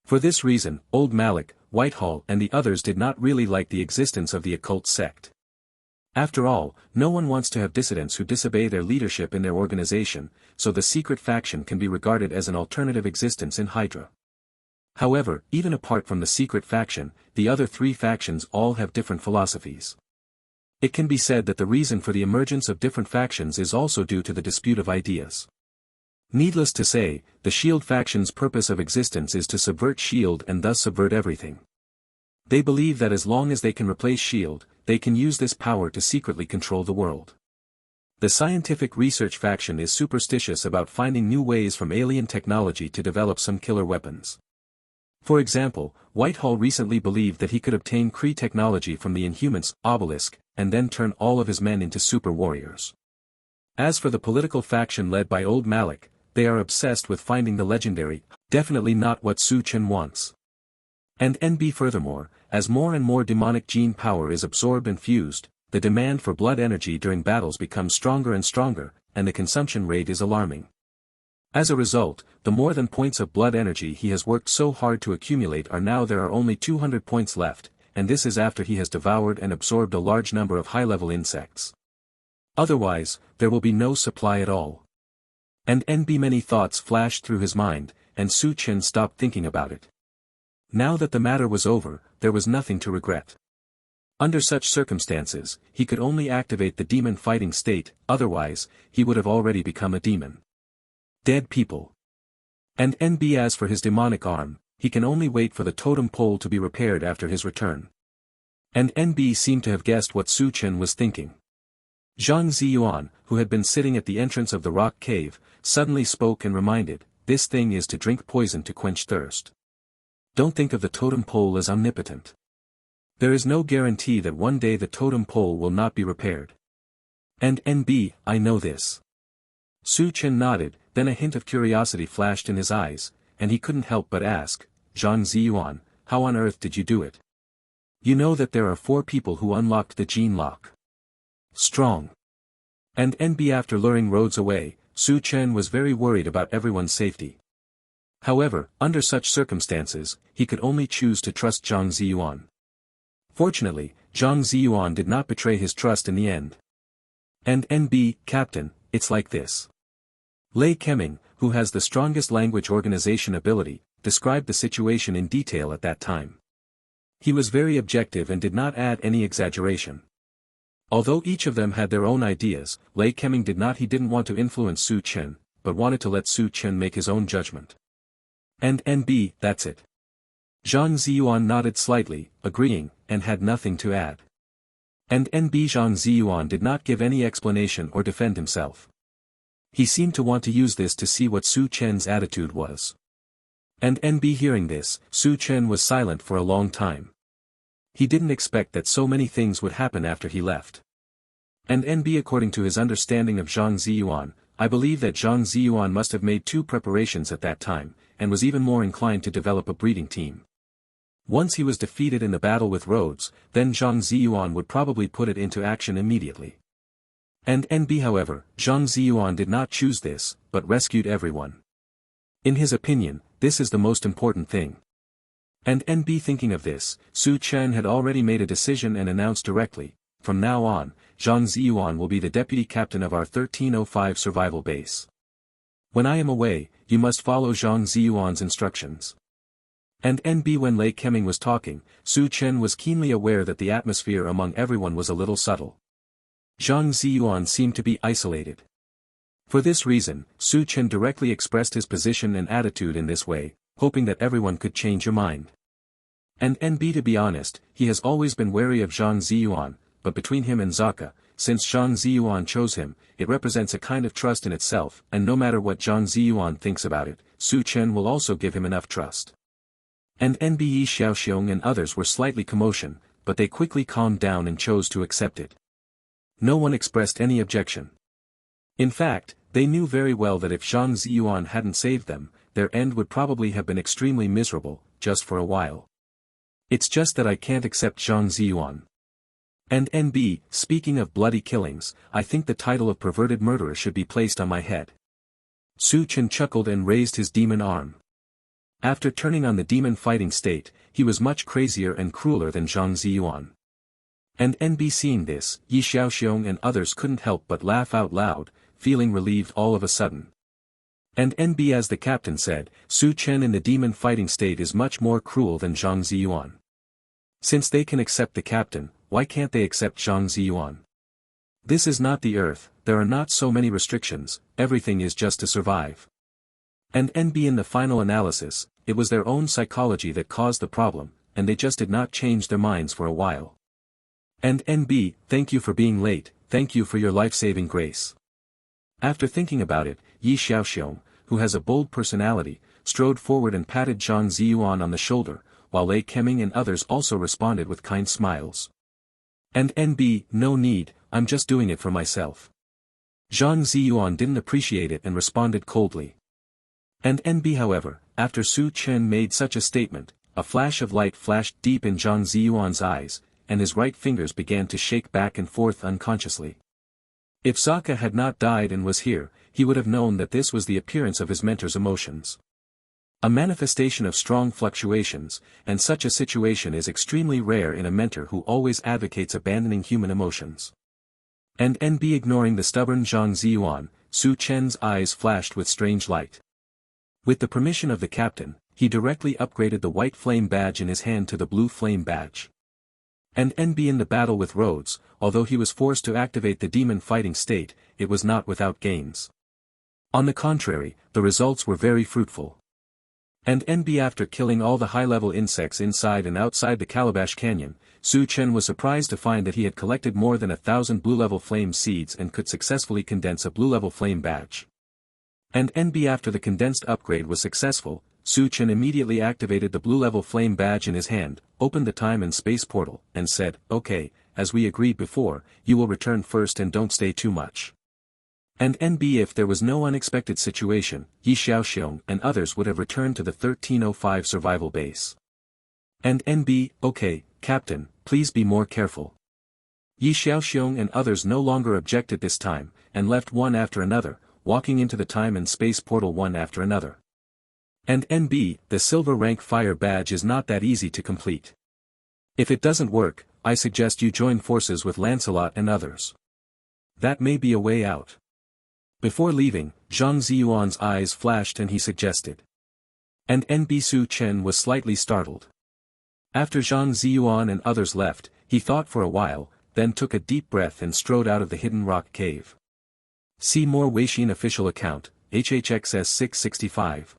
For this reason, Old Malik, Whitehall and the others did not really like the existence of the occult sect. After all, no one wants to have dissidents who disobey their leadership in their organization, so the secret faction can be regarded as an alternative existence in Hydra. However, even apart from the secret faction, the other three factions all have different philosophies. It can be said that the reason for the emergence of different factions is also due to the dispute of ideas. Needless to say, the S.H.I.E.L.D. faction's purpose of existence is to subvert S.H.I.E.L.D. and thus subvert everything. They believe that as long as they can replace S.H.I.E.L.D., they can use this power to secretly control the world. The scientific research faction is superstitious about finding new ways from alien technology to develop some killer weapons. For example, Whitehall recently believed that he could obtain Kree technology from the Inhumans, Obelisk, and then turn all of his men into super warriors. As for the political faction led by Old Malik, they are obsessed with finding the legendary, definitely not what Su Chen wants. And NB furthermore, as more and more demonic gene power is absorbed and fused, the demand for blood energy during battles becomes stronger and stronger, and the consumption rate is alarming. As a result, the more than points of blood energy he has worked so hard to accumulate are now there are only 200 points left, and this is after he has devoured and absorbed a large number of high-level insects. Otherwise, there will be no supply at all. And NB many thoughts flashed through his mind, and Su Chen stopped thinking about it. Now that the matter was over, there was nothing to regret. Under such circumstances, he could only activate the demon fighting state, otherwise, he would have already become a demon. Dead people. And NB as for his demonic arm, he can only wait for the totem pole to be repaired after his return. And NB seemed to have guessed what Su Chen was thinking. Zhang Ziyuan, who had been sitting at the entrance of the rock cave, suddenly spoke and reminded, "This thing is to drink poison to quench thirst. Don't think of the totem pole as omnipotent. There is no guarantee that one day the totem pole will not be repaired. And NB, I know this." Su Chen nodded, then a hint of curiosity flashed in his eyes, and he couldn't help but ask, "Zhang Ziyuan, how on earth did you do it? You know that there are 4 people who unlocked the gene lock." Strong. And NB after luring Rhodes away, Su Chen was very worried about everyone's safety. However, under such circumstances, he could only choose to trust Zhang Ziyuan. Fortunately, Zhang Ziyuan did not betray his trust in the end. And NB, Captain, it's like this. Lei Keming, who has the strongest language organization ability, described the situation in detail at that time. He was very objective and did not add any exaggeration. Although each of them had their own ideas, Lei Keming didn't want to influence Su Chen, but wanted to let Su Chen make his own judgment. And NB, that's it. Zhang Ziyuan nodded slightly, agreeing, and had nothing to add. And NB Zhang Ziyuan did not give any explanation or defend himself. He seemed to want to use this to see what Su Chen's attitude was. And NB hearing this, Su Chen was silent for a long time. He didn't expect that so many things would happen after he left. And NB according to his understanding of Zhang Ziyuan, I believe that Zhang Ziyuan must have made 2 preparations at that time, and was even more inclined to develop a breeding team. Once he was defeated in the battle with Rhodes, then Zhang Ziyuan would probably put it into action immediately. And NB however, Zhang Ziyuan did not choose this, but rescued everyone. In his opinion, this is the most important thing. And NB thinking of this, Su Chen had already made a decision and announced directly, "From now on, Zhang Ziyuan will be the deputy captain of our 1305 survival base. When I am away, you must follow Zhang Ziyuan's instructions." And NB when Lei Keming was talking, Su Chen was keenly aware that the atmosphere among everyone was a little subtle. Zhang Ziyuan seemed to be isolated. For this reason, Su Chen directly expressed his position and attitude in this way, hoping that everyone could change your mind. And NB to be honest, he has always been wary of Zhang Ziyuan, but between him and Zaka, since Zhang Ziyuan chose him, it represents a kind of trust in itself, and no matter what Zhang Ziyuan thinks about it, Su Chen will also give him enough trust. And NBE Xiaoxiong and others were slightly commotion, but they quickly calmed down and chose to accept it. No one expressed any objection. In fact, they knew very well that if Zhang Ziyuan hadn't saved them, their end would probably have been extremely miserable, just for a while. It's just that I can't accept Zhang Ziyuan. And NB, speaking of bloody killings, I think the title of perverted murderer should be placed on my head. Su Chen chuckled and raised his demon arm. After turning on the demon fighting state, he was much crazier and crueler than Zhang Ziyuan. And NB seeing this, Yi Xiaoxiong and others couldn't help but laugh out loud, feeling relieved all of a sudden. And NB as the captain said, Su Chen in the demon fighting state is much more cruel than Zhang Ziyuan. Since they can accept the captain, why can't they accept Zhang Ziyuan? This is not the Earth, there are not so many restrictions, everything is just to survive. And NB in the final analysis, it was their own psychology that caused the problem, and they just did not change their minds for a while. And NB, thank you for being late, thank you for your life-saving grace. After thinking about it, Yi Xiaoxiong, who has a bold personality, strode forward and patted Zhang Ziyuan on the shoulder, while Lei Keming and others also responded with kind smiles. And NB, no need, I'm just doing it for myself. Zhang Ziyuan didn't appreciate it and responded coldly. And NB however, after Su Chen made such a statement, a flash of light flashed deep in Zhang Ziyuan's eyes, and his right fingers began to shake back and forth unconsciously. If Sokka had not died and was here, he would have known that this was the appearance of his mentor's emotions. A manifestation of strong fluctuations, and such a situation is extremely rare in a mentor who always advocates abandoning human emotions. And NB ignoring the stubborn Zhang Ziyuan, Su Chen's eyes flashed with strange light. With the permission of the captain, he directly upgraded the white flame badge in his hand to the blue flame badge. And NB in the battle with Rhodes, although he was forced to activate the demon fighting state, it was not without gains. On the contrary, the results were very fruitful. And NB after killing all the high-level insects inside and outside the Calabash Canyon, Su Chen was surprised to find that he had collected more than 1,000 blue-level flame seeds and could successfully condense a blue-level flame badge. And NB after the condensed upgrade was successful, Su Chen immediately activated the blue-level flame badge in his hand, opened the time and space portal, and said, okay, as we agreed before, you will return first and don't stay too much. And NB if there was no unexpected situation, Yi Xiaoxiong and others would have returned to the 1305 survival base. And NB, okay, Captain, please be more careful. Yi Xiaoxiong and others no longer objected this time, and left one after another, walking into the time and space portal one after another. And NB, the silver rank fire badge is not that easy to complete. If it doesn't work, I suggest you join forces with Lancelot and others. That may be a way out. Before leaving, Zhang Ziyuan's eyes flashed and he suggested. And NB Su Chen was slightly startled. After Zhang Ziyuan and others left, he thought for a while, then took a deep breath and strode out of the hidden rock cave. See more Weixin official account, HHXS 665.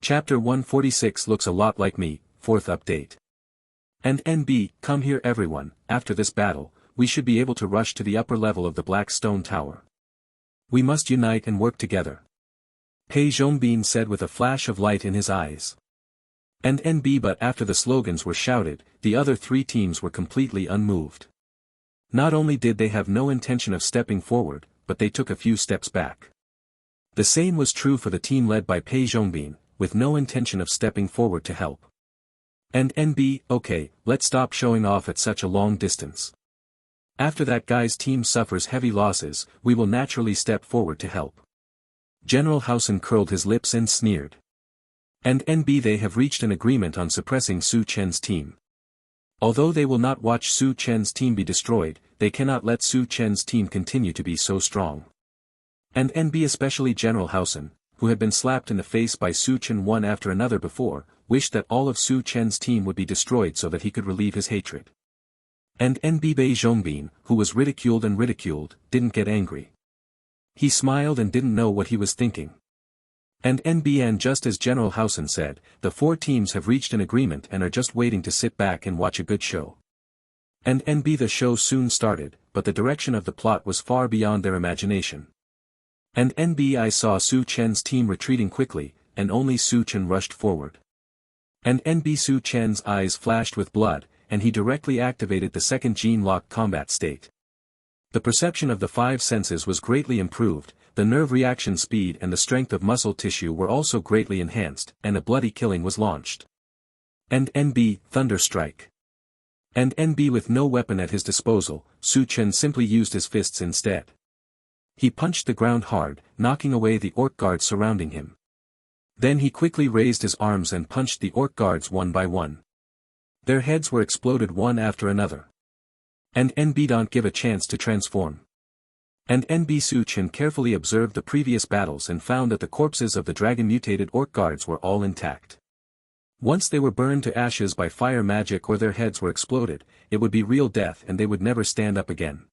Chapter 146 looks a lot like me, 4th update. And NB, come here everyone, after this battle, we should be able to rush to the upper level of the Black Stone Tower. We must unite and work together. Pei Zhongbin said with a flash of light in his eyes. And NB but after the slogans were shouted, the other three teams were completely unmoved. Not only did they have no intention of stepping forward, but they took a few steps back. The same was true for the team led by Pei Zhongbin, with no intention of stepping forward to help. And NB, okay, let's stop showing off at such a long distance. After that guy's team suffers heavy losses, we will naturally step forward to help. General Housen curled his lips and sneered. And NB they have reached an agreement on suppressing Su Chen's team. Although they will not watch Su Chen's team be destroyed, they cannot let Su Chen's team continue to be so strong. And NB especially General Housen, who had been slapped in the face by Su Chen one after another before, wished that all of Su Chen's team would be destroyed so that he could relieve his hatred. And NB Bei Zhongbin, who was ridiculed, didn't get angry. He smiled and didn't know what he was thinking. And NB and just as General Housen said, the four teams have reached an agreement and are just waiting to sit back and watch a good show. And NB the show soon started, but the direction of the plot was far beyond their imagination. And NB I saw Su Chen's team retreating quickly, and only Su Chen rushed forward. And NB Su Chen's eyes flashed with blood, and he directly activated the second gene-locked combat state. The perception of the five senses was greatly improved, the nerve reaction speed and the strength of muscle tissue were also greatly enhanced, and a bloody killing was launched. And NB, Thunder Strike. And NB with no weapon at his disposal, Su Chen simply used his fists instead. He punched the ground hard, knocking away the orc guards surrounding him. Then he quickly raised his arms and punched the orc guards one by one. Their heads were exploded one after another. And NB don't give a chance to transform. And NB Su Chen carefully observed the previous battles and found that the corpses of the dragon-mutated orc guards were all intact. Once they were burned to ashes by fire magic or their heads were exploded, it would be real death and they would never stand up again.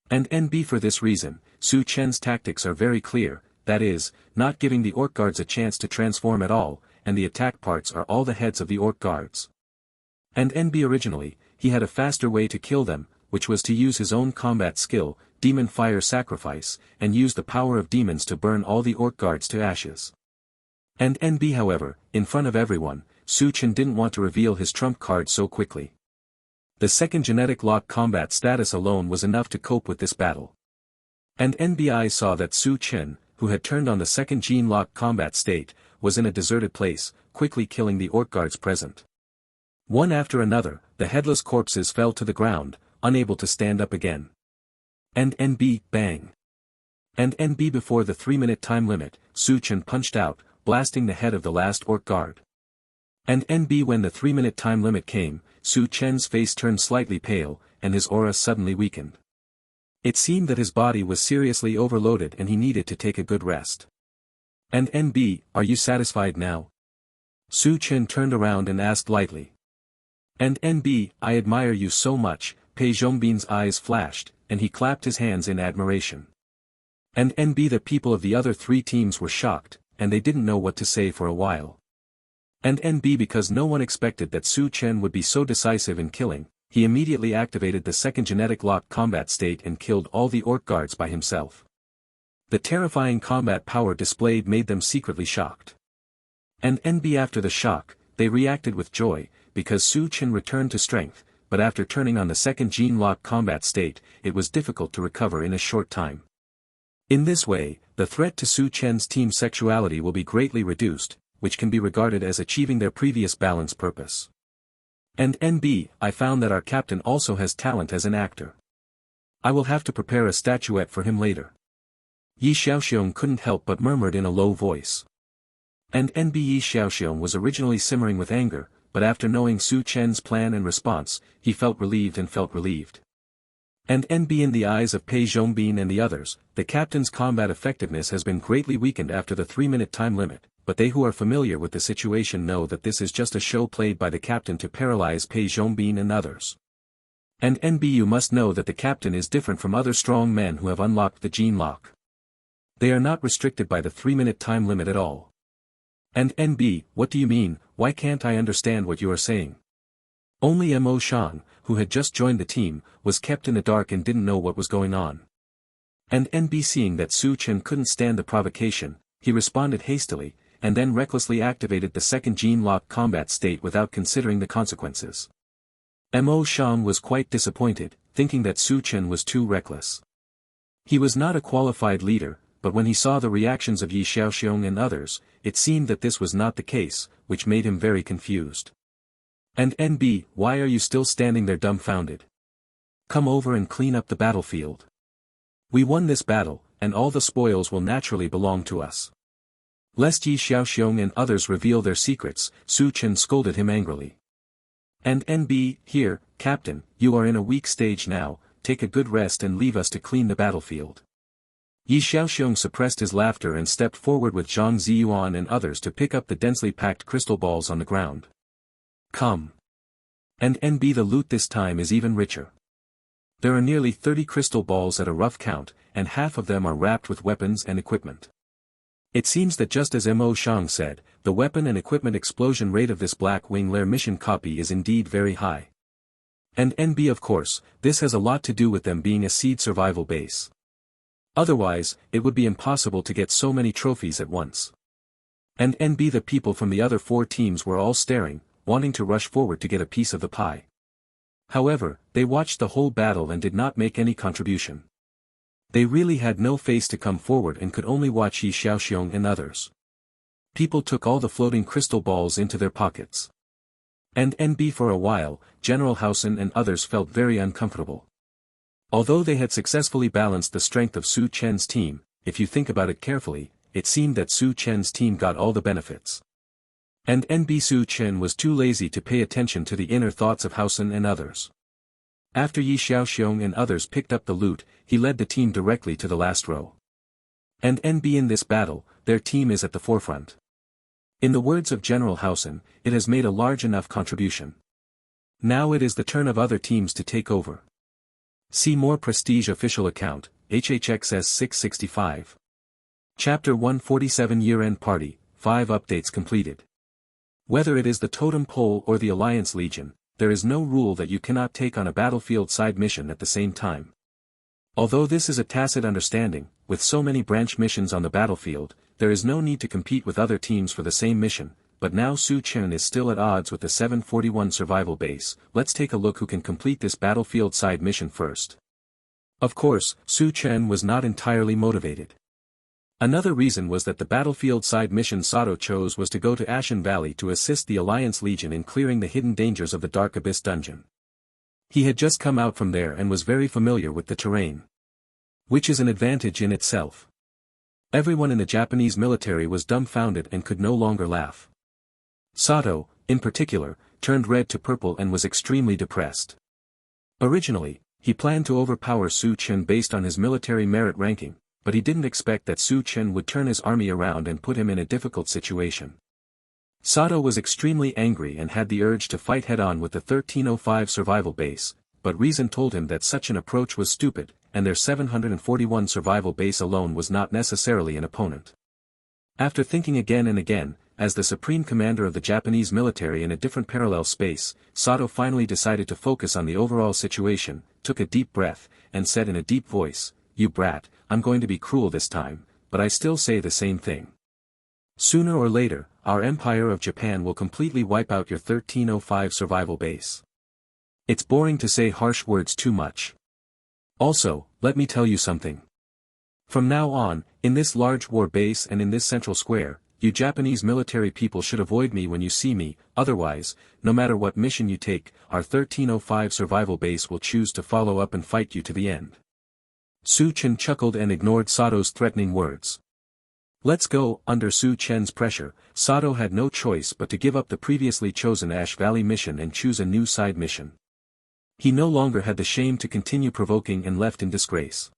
And NB for this reason, Su Chen's tactics are very clear, that is, not giving the orc guards a chance to transform at all, and the attack parts are all the heads of the orc guards. And NB originally, he had a faster way to kill them, which was to use his own combat skill, Demon Fire Sacrifice, and use the power of demons to burn all the orc guards to ashes. And NB however, in front of everyone, Su Chen didn't want to reveal his trump card so quickly. The second genetic lock combat status alone was enough to cope with this battle. And NBI saw that Su Chen, who had turned on the second gene lock combat state, was in a deserted place, quickly killing the orc guards present. One after another, the headless corpses fell to the ground, unable to stand up again. And NB, bang. And NB before the 3-minute time limit, Su Chen punched out, blasting the head of the last orc guard. And NB when the 3-minute time limit came, Su Chen's face turned slightly pale, and his aura suddenly weakened. It seemed that his body was seriously overloaded and he needed to take a good rest. And NB, are you satisfied now? Su Chen turned around and asked lightly. And NB, I admire you so much, Pei Zhongbin's eyes flashed, and he clapped his hands in admiration. And NB the people of the other 3 teams were shocked, and they didn't know what to say for a while. And NB because no one expected that Su Chen would be so decisive in killing, he immediately activated the second genetic lock combat state and killed all the orc guards by himself. The terrifying combat power displayed made them secretly shocked. And NB after the shock, they reacted with joy, because Su Chen returned to strength, but after turning on the second gene lock combat state, it was difficult to recover in a short time. In this way, the threat to Su Chen's team's sexuality will be greatly reduced, which can be regarded as achieving their previous balance purpose. And NB, I found that our captain also has talent as an actor. I will have to prepare a statuette for him later. Yi Xiaoxiong couldn't help but murmured in a low voice. And NB Yi Xiaoxiong was originally simmering with anger, but after knowing Su Chen's plan and response, he felt relieved. And NB in the eyes of Pei Zhongbin and the others, the captain's combat effectiveness has been greatly weakened after the 3-minute time limit, but they who are familiar with the situation know that this is just a show played by the captain to paralyze Pei Zhongbin and others. And NB you must know that the captain is different from other strong men who have unlocked the gene lock. They are not restricted by the 3-minute time limit at all. And NB, what do you mean, why can't I understand what you are saying? Only Mo Shan, who had just joined the team, was kept in the dark and didn't know what was going on. And NB seeing that Su Chen couldn't stand the provocation, he responded hastily, and then recklessly activated the second gene lock combat state without considering the consequences. Mo Shan was quite disappointed, thinking that Su Chen was too reckless. He was not a qualified leader, but when he saw the reactions of Yi Xiaoxiong and others, it seemed that this was not the case, which made him very confused. And NB, why are you still standing there dumbfounded? Come over and clean up the battlefield. We won this battle, and all the spoils will naturally belong to us. Lest Yi Xiaoxiong and others reveal their secrets, Su Chen scolded him angrily. And NB, here, Captain, you are in a weak stage now, take a good rest and leave us to clean the battlefield. Yi Xiaoxiong suppressed his laughter and stepped forward with Zhang Ziyuan and others to pick up the densely packed crystal balls on the ground. Come. And NB the loot this time is even richer. There are nearly 30 crystal balls at a rough count, and half of them are wrapped with weapons and equipment. It seems that just as Mo Shang said, the weapon and equipment explosion rate of this Black Wing Lair mission copy is indeed very high. And NB of course, this has a lot to do with them being a seed survival base. Otherwise, it would be impossible to get so many trophies at once. And NB the people from the other 4 teams were all staring, wanting to rush forward to get a piece of the pie. However, they watched the whole battle and did not make any contribution. They really had no face to come forward and could only watch Yi Xiaoxiong and others. People took all the floating crystal balls into their pockets. And NB for a while, General Housen and others felt very uncomfortable. Although they had successfully balanced the strength of Su Chen's team, if you think about it carefully, it seemed that Su Chen's team got all the benefits. And NB Su Chen was too lazy to pay attention to the inner thoughts of Housen and others. After Yi Xiaoxiong and others picked up the loot, he led the team directly to the last row. And NB in this battle, their team is at the forefront. In the words of General Hausen, it has made a large enough contribution. Now it is the turn of other teams to take over. See more Prestige official account, HHXS 665. Chapter 147 Year-End Party, 5 updates completed. Whether it is the Totem Pole or the Alliance Legion, there is no rule that you cannot take on a battlefield side mission at the same time. Although this is a tacit understanding, with so many branch missions on the battlefield, there is no need to compete with other teams for the same mission, but now Su Chen is still at odds with the 741 survival base. Let's take a look who can complete this battlefield side mission first. Of course, Su Chen was not entirely motivated. Another reason was that the battlefield side mission Sato chose was to go to Ashen Valley to assist the Alliance Legion in clearing the hidden dangers of the Dark Abyss dungeon. He had just come out from there and was very familiar with the terrain. Which is an advantage in itself. Everyone in the Japanese military was dumbfounded and could no longer laugh. Sato, in particular, turned red to purple and was extremely depressed. Originally, he planned to overpower Su Chen based on his military merit ranking, but he didn't expect that Su Chen would turn his army around and put him in a difficult situation. Sato was extremely angry and had the urge to fight head-on with the 1305 survival base, but reason told him that such an approach was stupid, and their 741 survival base alone was not necessarily an opponent. After thinking again and again, as the supreme commander of the Japanese military in a different parallel space, Sato finally decided to focus on the overall situation, took a deep breath, and said in a deep voice, "You brat, I'm going to be cruel this time, but I still say the same thing. Sooner or later, our Empire of Japan will completely wipe out your 1305 survival base. It's boring to say harsh words too much. Also, let me tell you something. From now on, in this large war base and in this central square, you Japanese military people should avoid me when you see me, otherwise, no matter what mission you take, our 1305 survival base will choose to follow up and fight you to the end." Su Chen chuckled and ignored Sato's threatening words. Let's go. Under Su Chen's pressure, Sato had no choice but to give up the previously chosen Ash Valley mission and choose a new side mission. He no longer had the shame to continue provoking and left in disgrace.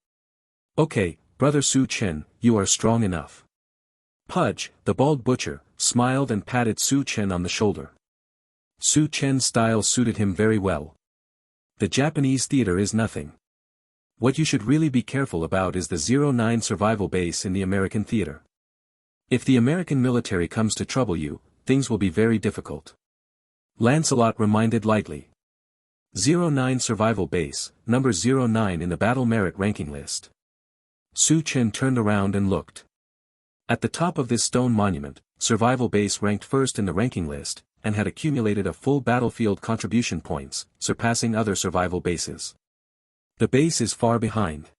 "Okay, brother Su Chen, you are strong enough." Pudge, the bald butcher, smiled and patted Su Chen on the shoulder. Su Chen's style suited him very well. The Japanese theater is nothing. What you should really be careful about is the 09 survival base in the American theater. If the American military comes to trouble you, things will be very difficult. Lancelot reminded lightly. 09 survival base, number 09 in the battle merit ranking list. Su Chen turned around and looked. At the top of this stone monument, survival base ranked first in the ranking list, and had accumulated a full battlefield contribution points, surpassing other survival bases. The base is far behind.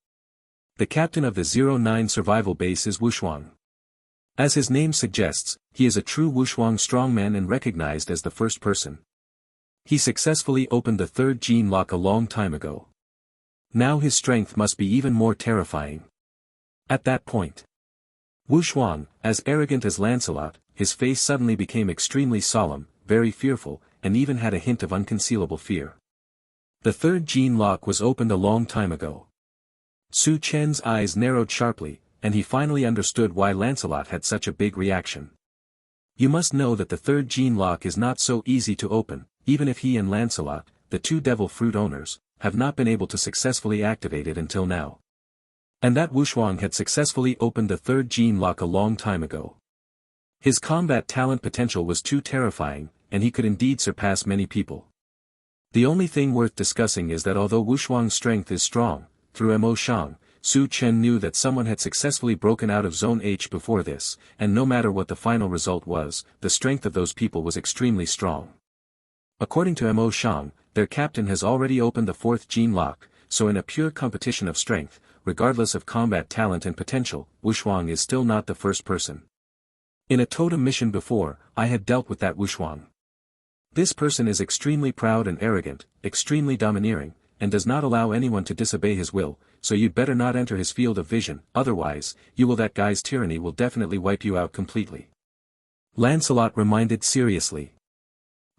The captain of the 09 survival base is Wushuang. As his name suggests, he is a true Wushuang strongman and recognized as the first person. He successfully opened the third gene lock a long time ago. Now his strength must be even more terrifying. At that point, Wushuang, as arrogant as Lancelot, his face suddenly became extremely solemn, very fearful, and even had a hint of unconcealable fear. The third gene lock was opened a long time ago. Su Chen's eyes narrowed sharply, and he finally understood why Lancelot had such a big reaction. You must know that the third gene lock is not so easy to open, even if he and Lancelot, the two devil fruit owners, have not been able to successfully activate it until now. And that Wushuang had successfully opened the third gene lock a long time ago. His combat talent potential was too terrifying, and he could indeed surpass many people. The only thing worth discussing is that although Wushuang's strength is strong, through Mo Shang, Su Chen knew that someone had successfully broken out of Zone H before this, and no matter what the final result was, the strength of those people was extremely strong. According to Mo Shang, their captain has already opened the fourth gene lock, so in a pure competition of strength, regardless of combat talent and potential, Wushuang is still not the first person. In a totem mission before, I had dealt with that Wushuang. This person is extremely proud and arrogant, extremely domineering, and does not allow anyone to disobey his will, so you'd better not enter his field of vision, otherwise, that guy's tyranny will definitely wipe you out completely. Lancelot reminded seriously.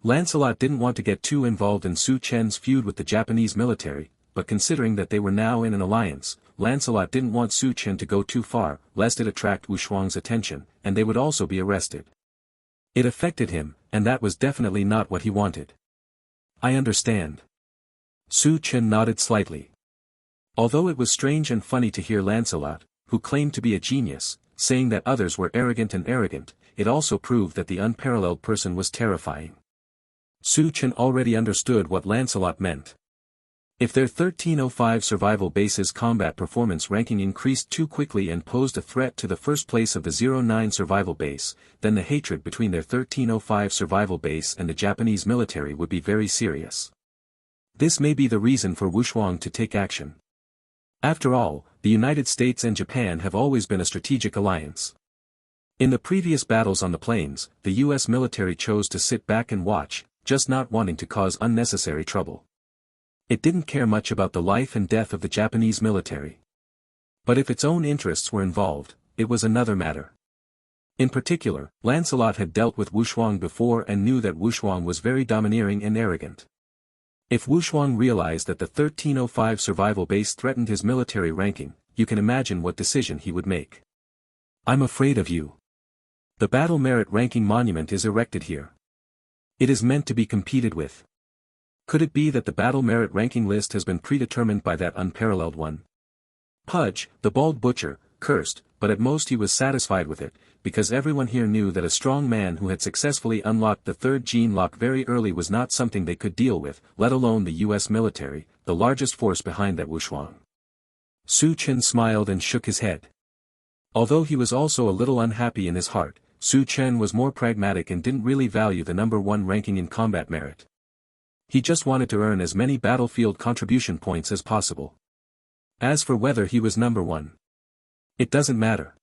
Lancelot didn't want to get too involved in Su Chen's feud with the Japanese military, but considering that they were now in an alliance, Lancelot didn't want Su Chen to go too far, lest it attract Wu Shuang's attention, and they would also be arrested. It affected him, and that was definitely not what he wanted. I understand. Su Chen nodded slightly. Although it was strange and funny to hear Lancelot, who claimed to be a genius, saying that others were arrogant and arrogant, it also proved that the unparalleled person was terrifying. Su Chen already understood what Lancelot meant. If their 1305 survival base's combat performance ranking increased too quickly and posed a threat to the first place of the 09 survival base, then the hatred between their 1305 survival base and the Japanese military would be very serious. This may be the reason for Wu Shuang to take action. After all, the United States and Japan have always been a strategic alliance. In the previous battles on the plains, the US military chose to sit back and watch, just not wanting to cause unnecessary trouble. It didn't care much about the life and death of the Japanese military. But if its own interests were involved, it was another matter. In particular, Lancelot had dealt with Wu Shuang before and knew that Wu Shuang was very domineering and arrogant. If Wu Shuang realized that the 1305 survival base threatened his military ranking, you can imagine what decision he would make. I'm afraid of you. The battle merit ranking monument is erected here. It is meant to be competed with. Could it be that the battle merit ranking list has been predetermined by that unparalleled one? Pudge, the bald butcher, cursed, but at most he was satisfied with it, because everyone here knew that a strong man who had successfully unlocked the third gene lock very early was not something they could deal with, let alone the US military, the largest force behind that Wu Shuang. Su Chen smiled and shook his head. Although he was also a little unhappy in his heart, Su Chen was more pragmatic and didn't really value the number 1 ranking in combat merit. He just wanted to earn as many battlefield contribution points as possible. As for whether he was number 1, it doesn't matter.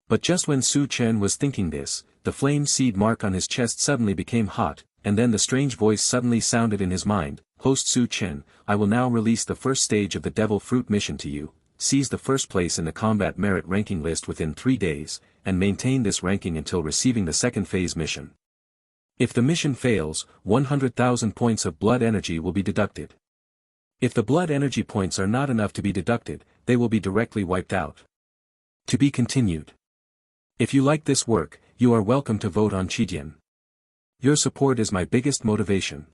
But just when Su Chen was thinking this, the flame seed mark on his chest suddenly became hot, and then the strange voice suddenly sounded in his mind, "Host Su Chen, I will now release the first stage of the Devil Fruit mission to you, seize the first place in the combat merit ranking list within 3 days, and maintain this ranking until receiving the second phase mission. If the mission fails, 100,000 points of blood energy will be deducted. If the blood energy points are not enough to be deducted, they will be directly wiped out. To be continued. If you like this work, you are welcome to vote on Chidian. Your support is my biggest motivation.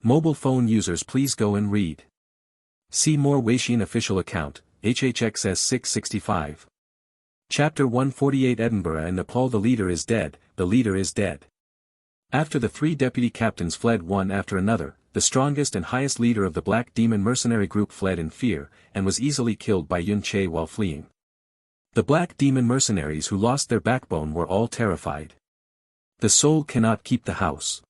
Mobile phone users please go and read. See more Weixin official account, HHXS 665. Chapter 148 Edinburgh and Nepal. The leader is dead, the leader is dead. After the 3 deputy captains fled one after another, the strongest and highest leader of the Black Demon mercenary group fled in fear, and was easily killed by Yun Che while fleeing. The Black Demon mercenaries who lost their backbone were all terrified. The soul cannot keep the house.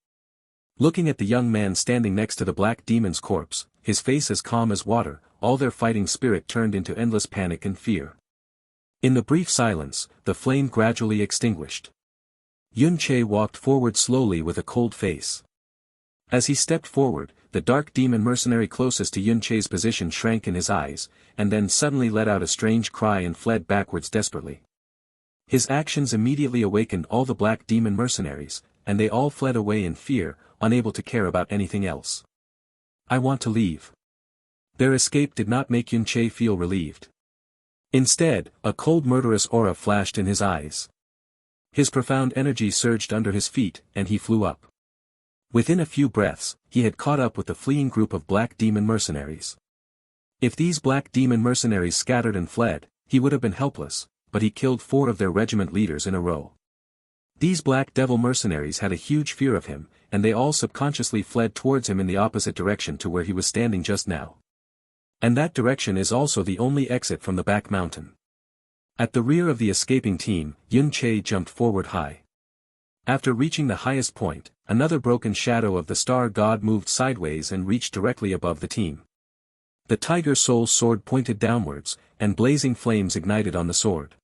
Looking at the young man standing next to the Black Demon's corpse, his face as calm as water, all their fighting spirit turned into endless panic and fear. In the brief silence, the flame gradually extinguished. Yun Che walked forward slowly with a cold face. As he stepped forward, the dark demon mercenary closest to Yun Che's position shrank in his eyes, and then suddenly let out a strange cry and fled backwards desperately. His actions immediately awakened all the Black Demon mercenaries, and they all fled away in fear, unable to care about anything else. I want to leave. Their escape did not make Yun Che feel relieved. Instead, a cold murderous aura flashed in his eyes. His profound energy surged under his feet, and he flew up. Within a few breaths, he had caught up with the fleeing group of Black Demon mercenaries. If these Black Demon mercenaries scattered and fled, he would have been helpless, but he killed 4 of their regiment leaders in a row. These Black Devil mercenaries had a huge fear of him, and they all subconsciously fled towards him in the opposite direction to where he was standing just now. And that direction is also the only exit from the back mountain. At the rear of the escaping team, Yun Che jumped forward high. After reaching the highest point, another broken shadow of the star god moved sideways and reached directly above the team. The Tiger Soul sword pointed downwards, and blazing flames ignited on the sword.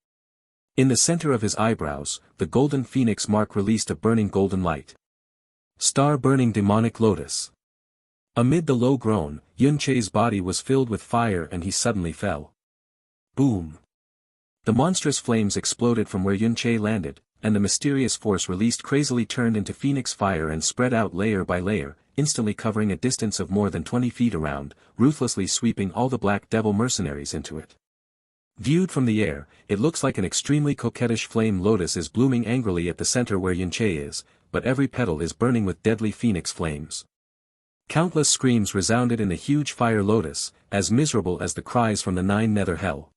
In the center of his eyebrows, the golden phoenix mark released a burning golden light. Star-burning demonic lotus. Amid the low groan, Yun Che's body was filled with fire and he suddenly fell. Boom! The monstrous flames exploded from where Yun Che landed, and the mysterious force released crazily turned into phoenix fire and spread out layer by layer, instantly covering a distance of more than 20 feet around, ruthlessly sweeping all the Black Devil mercenaries into it. Viewed from the air, it looks like an extremely coquettish flame lotus is blooming angrily at the center where Yunche is, but every petal is burning with deadly phoenix flames. Countless screams resounded in the huge fire lotus, as miserable as the cries from the 9 nether hell.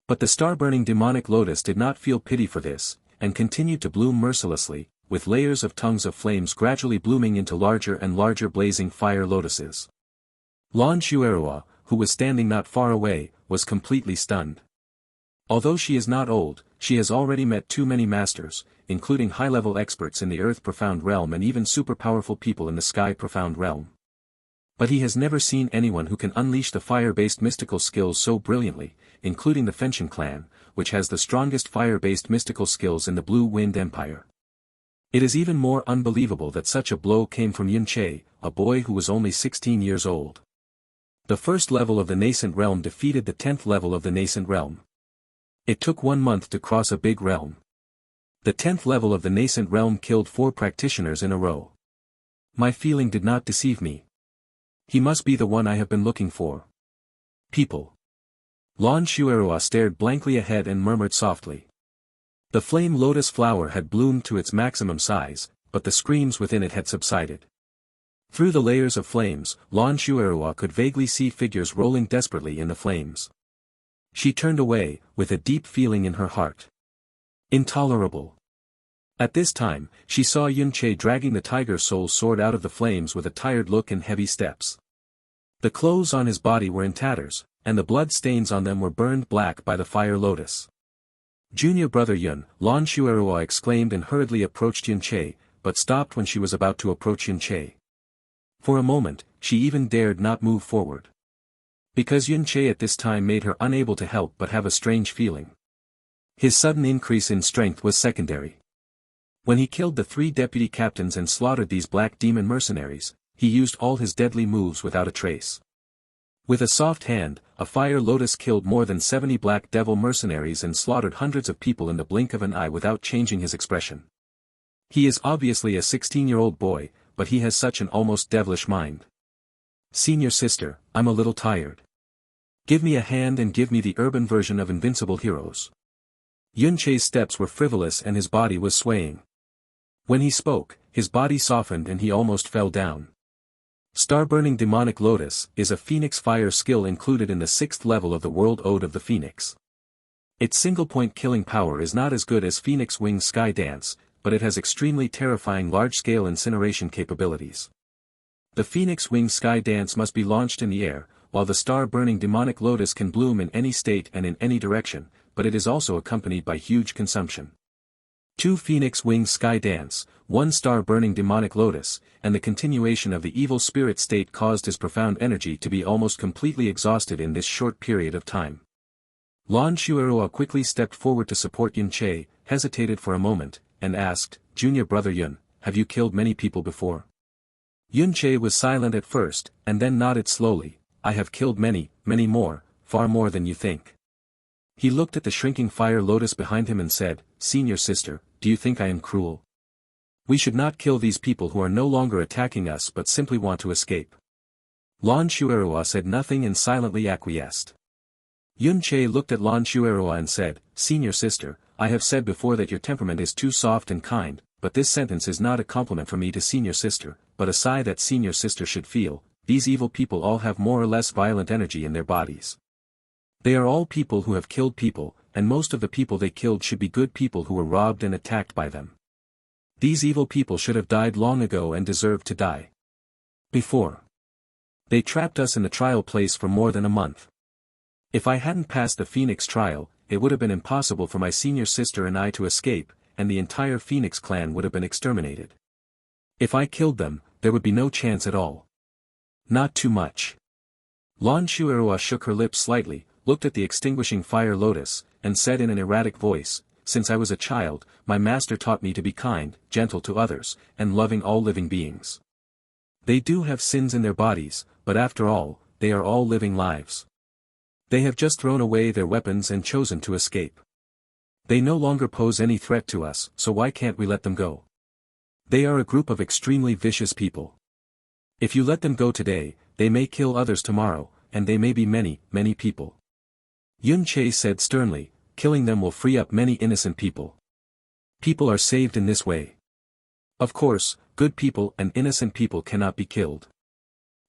But the star-burning demonic lotus did not feel pity for this, and continued to bloom mercilessly, with layers of tongues of flames gradually blooming into larger and larger blazing fire lotuses. Lan Shuerua, who was standing not far away, was completely stunned. Although she is not old, she has already met too many masters, including high-level experts in the Earth Profound Realm and even super-powerful people in the Sky Profound Realm. But he has never seen anyone who can unleash the fire-based mystical skills so brilliantly, including the Fenshin clan, which has the strongest fire-based mystical skills in the Blue Wind Empire. It is even more unbelievable that such a blow came from Yunche, a boy who was only 16 years old. The first level of the Nascent Realm defeated the 10th level of the Nascent Realm. It took 1 month to cross a big realm. The 10th level of the Nascent Realm killed 4 practitioners in a row. My feeling did not deceive me. He must be the one I have been looking for. People. Lan Shuerua stared blankly ahead and murmured softly. The flame lotus flower had bloomed to its maximum size, but the screams within it had subsided. Through the layers of flames, Lan Shuerua could vaguely see figures rolling desperately in the flames. She turned away, with a deep feeling in her heart. Intolerable. At this time, she saw Yunche dragging the tiger soul sword out of the flames with a tired look and heavy steps. The clothes on his body were in tatters, and the blood stains on them were burned black by the fire lotus. Junior brother Yun, Lan Shuerua exclaimed and hurriedly approached Yunche, but stopped when she was about to approach Yunche. For a moment, she even dared not move forward. Because Yunche at this time made her unable to help but have a strange feeling. His sudden increase in strength was secondary. When he killed the 3 deputy captains and slaughtered these black demon mercenaries, he used all his deadly moves without a trace. With a soft hand, a fire lotus killed more than 70 black devil mercenaries and slaughtered hundreds of people in the blink of an eye without changing his expression. He is obviously a 16-year-old boy, but he has such an almost devilish mind. Senior sister, I'm a little tired. Give me a hand and give me the urban version of Invincible Heroes. Yunche's steps were frivolous and his body was swaying. When he spoke, his body softened and he almost fell down. Star-burning demonic lotus is a phoenix fire skill included in the 6th level of the World Ode of the Phoenix. Its single-point killing power is not as good as Phoenix Wing Sky Dance, but it has extremely terrifying large-scale incineration capabilities. The Phoenix Wing Sky Dance must be launched in the air, while the star-burning demonic lotus can bloom in any state and in any direction, but it is also accompanied by huge consumption. 2 Phoenix Wing Sky Dance, 1 star-burning demonic lotus, and the continuation of the evil spirit state caused his profound energy to be almost completely exhausted in this short period of time. Lan Shuerua quickly stepped forward to support Yunche, hesitated for a moment, and asked, Junior brother Yun, have you killed many people before? Yunche was silent at first, and then nodded slowly, I have killed many, many more, far more than you think. He looked at the shrinking fire lotus behind him and said, Senior sister, do you think I am cruel? We should not kill these people who are no longer attacking us but simply want to escape. Lan Shuerua said nothing and silently acquiesced. Yunche looked at Lan Shuerua and said, Senior sister, I have said before that your temperament is too soft and kind, but this sentence is not a compliment from me to senior sister, but a sigh that senior sister should feel. These evil people all have more or less violent energy in their bodies. They are all people who have killed people, and most of the people they killed should be good people who were robbed and attacked by them. These evil people should have died long ago and deserved to die. Before. They trapped us in the trial place for more than a month. If I hadn't passed the Phoenix trial, it would have been impossible for my senior sister and I to escape, and the entire Phoenix clan would have been exterminated. If I killed them, there would be no chance at all. Not too much. Lan Shuerua shook her lips slightly, looked at the extinguishing fire lotus, and said in an erratic voice, Since I was a child, my master taught me to be kind, gentle to others, and loving all living beings. They do have sins in their bodies, but after all, they are all living lives. They have just thrown away their weapons and chosen to escape. They no longer pose any threat to us, so why can't we let them go? They are a group of extremely vicious people. If you let them go today, they may kill others tomorrow, and they may be many, many people. Yun Che said sternly, killing them will free up many innocent people. People are saved in this way. Of course, good people and innocent people cannot be killed.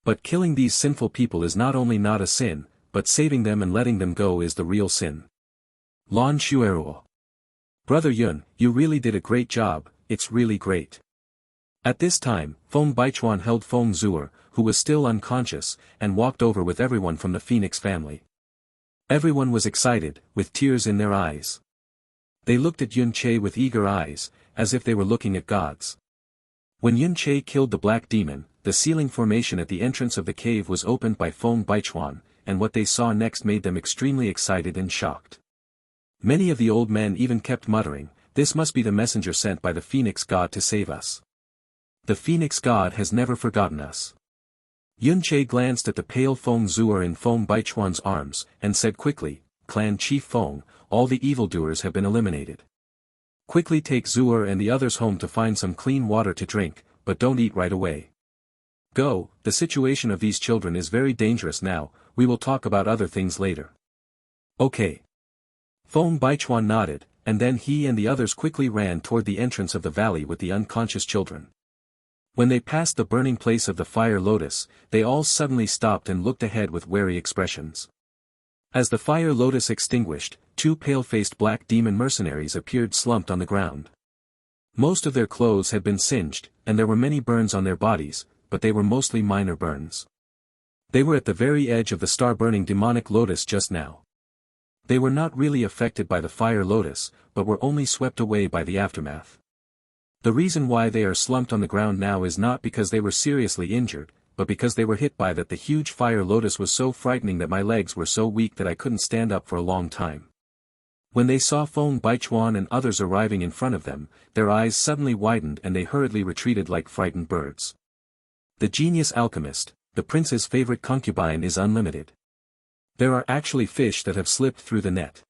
But killing these sinful people is not only not a sin, but saving them and letting them go is the real sin. Lan Shueruo. Brother Yun, you really did a great job, it's really great. At this time, Feng Baichuan held Feng Zuer, who was still unconscious, and walked over with everyone from the Phoenix family. Everyone was excited, with tears in their eyes. They looked at Yun Che with eager eyes, as if they were looking at gods. When Yun Che killed the black demon, the ceiling formation at the entrance of the cave was opened by Feng Baichuan, and what they saw next made them extremely excited and shocked. Many of the old men even kept muttering, "This must be the messenger sent by the Phoenix God to save us. The Phoenix God has never forgotten us." Yun Che glanced at the pale Feng Zuer in Feng Baichuan's arms, and said quickly, "Clan Chief Feng, all the evildoers have been eliminated. Quickly take Zuer and the others home to find some clean water to drink, but don't eat right away. Go, the situation of these children is very dangerous now, we will talk about other things later." "Okay." Feng Baichuan nodded, and then he and the others quickly ran toward the entrance of the valley with the unconscious children. When they passed the burning place of the fire lotus, they all suddenly stopped and looked ahead with wary expressions. As the fire lotus extinguished, two pale-faced black demon mercenaries appeared slumped on the ground. Most of their clothes had been singed, and there were many burns on their bodies, but they were mostly minor burns. They were at the very edge of the star-burning demonic lotus just now. They were not really affected by the fire lotus, but were only swept away by the aftermath. The reason why they are slumped on the ground now is not because they were seriously injured, but because they were hit by that the huge fire lotus was so frightening that my legs were so weak that I couldn't stand up for a long time. When they saw Feng Baichuan and others arriving in front of them, their eyes suddenly widened and they hurriedly retreated like frightened birds. The genius alchemist, the prince's favorite concubine, is unlimited. There are actually fish that have slipped through the net.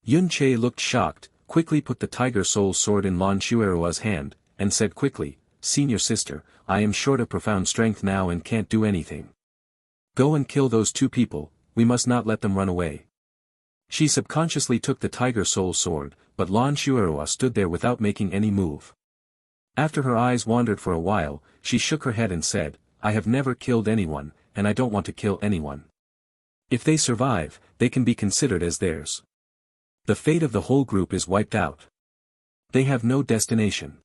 Yun Che looked shocked, quickly put the tiger soul sword in Lan Shuerua's hand, and said quickly, "Senior sister, I am short of profound strength now and can't do anything. Go and kill those two people, we must not let them run away." She subconsciously took the tiger soul sword, but Lan Shuerua stood there without making any move. After her eyes wandered for a while, she shook her head and said, "I have never killed anyone, and I don't want to kill anyone. If they survive, they can be considered as theirs. The fate of the whole group is wiped out. They have no destination.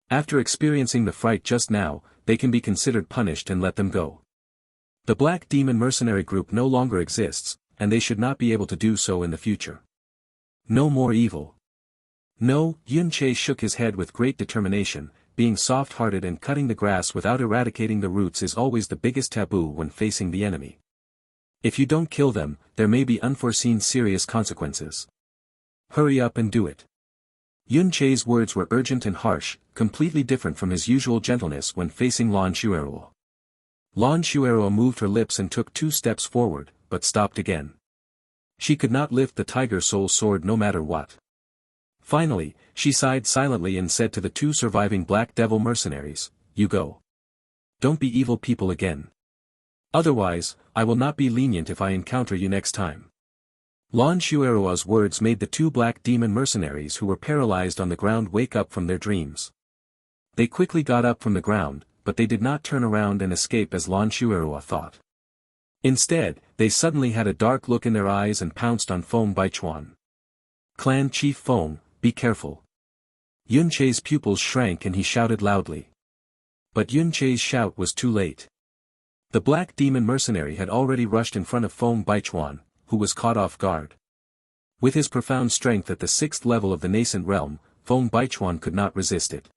After experiencing the fright just now, they can be considered punished and let them go. The black demon mercenary group no longer exists, and they should not be able to do so in the future. No more evil." No, Yun Che shook his head with great determination, being soft-hearted and cutting the grass without eradicating the roots is always the biggest taboo when facing the enemy. If you don't kill them, there may be unforeseen serious consequences. Hurry up and do it. Yun Che's words were urgent and harsh, completely different from his usual gentleness when facing Lan Shueruo. Lan Shueruo moved her lips and took 2 steps forward, but stopped again. She could not lift the tiger soul sword no matter what. Finally, she sighed silently and said to the 2 surviving Black Devil mercenaries, "You go. Don't be evil people again. Otherwise, I will not be lenient if I encounter you next time." Lan Shueruo's words made the 2 black demon mercenaries who were paralyzed on the ground wake up from their dreams. They quickly got up from the ground, but they did not turn around and escape as Lan Shueruo thought. Instead, they suddenly had a dark look in their eyes and pounced on Feng Baichuan. "Clan Chief Feng, be careful." Yun Che's pupils shrank and he shouted loudly. But Yun Che's shout was too late. The black demon mercenary had already rushed in front of Feng Baichuan, who was caught off guard. With his profound strength at the 6th level of the nascent realm, Feng Baichuan could not resist it.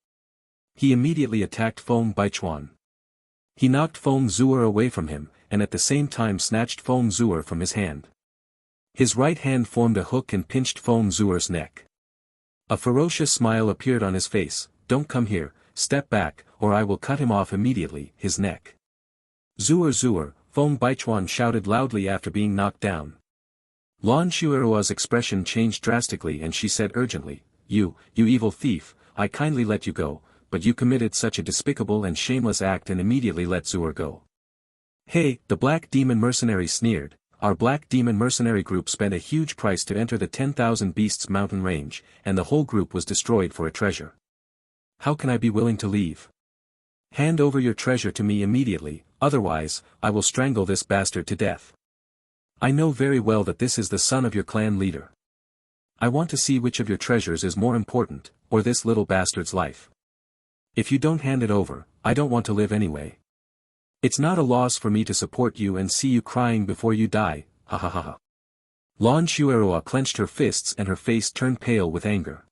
He immediately attacked Feng Baichuan. He knocked Feng Zuer away from him, and at the same time snatched Feng Zuer from his hand. His right hand formed a hook and pinched Feng Zuer's neck. A ferocious smile appeared on his face. "Don't come here, step back, or I will cut him off immediately, his neck." "Zuer Zuer," Feng Baichuan shouted loudly after being knocked down. Lan Shuerua's expression changed drastically and she said urgently, You evil thief, I kindly let you go, but you committed such a despicable and shameless act and immediately let Zuer go. Hey, the Black Demon Mercenary sneered, our Black Demon Mercenary group spent a huge price to enter the 10,000 Beasts mountain range, and the whole group was destroyed for a treasure. How can I be willing to leave? Hand over your treasure to me immediately, otherwise, I will strangle this bastard to death. I know very well that this is the son of your clan leader. I want to see which of your treasures is more important, or this little bastard's life. If you don't hand it over, I don't want to live anyway. It's not a loss for me to support you and see you crying before you die, ha ha ha ha. Lan Shuerua clenched her fists and her face turned pale with anger.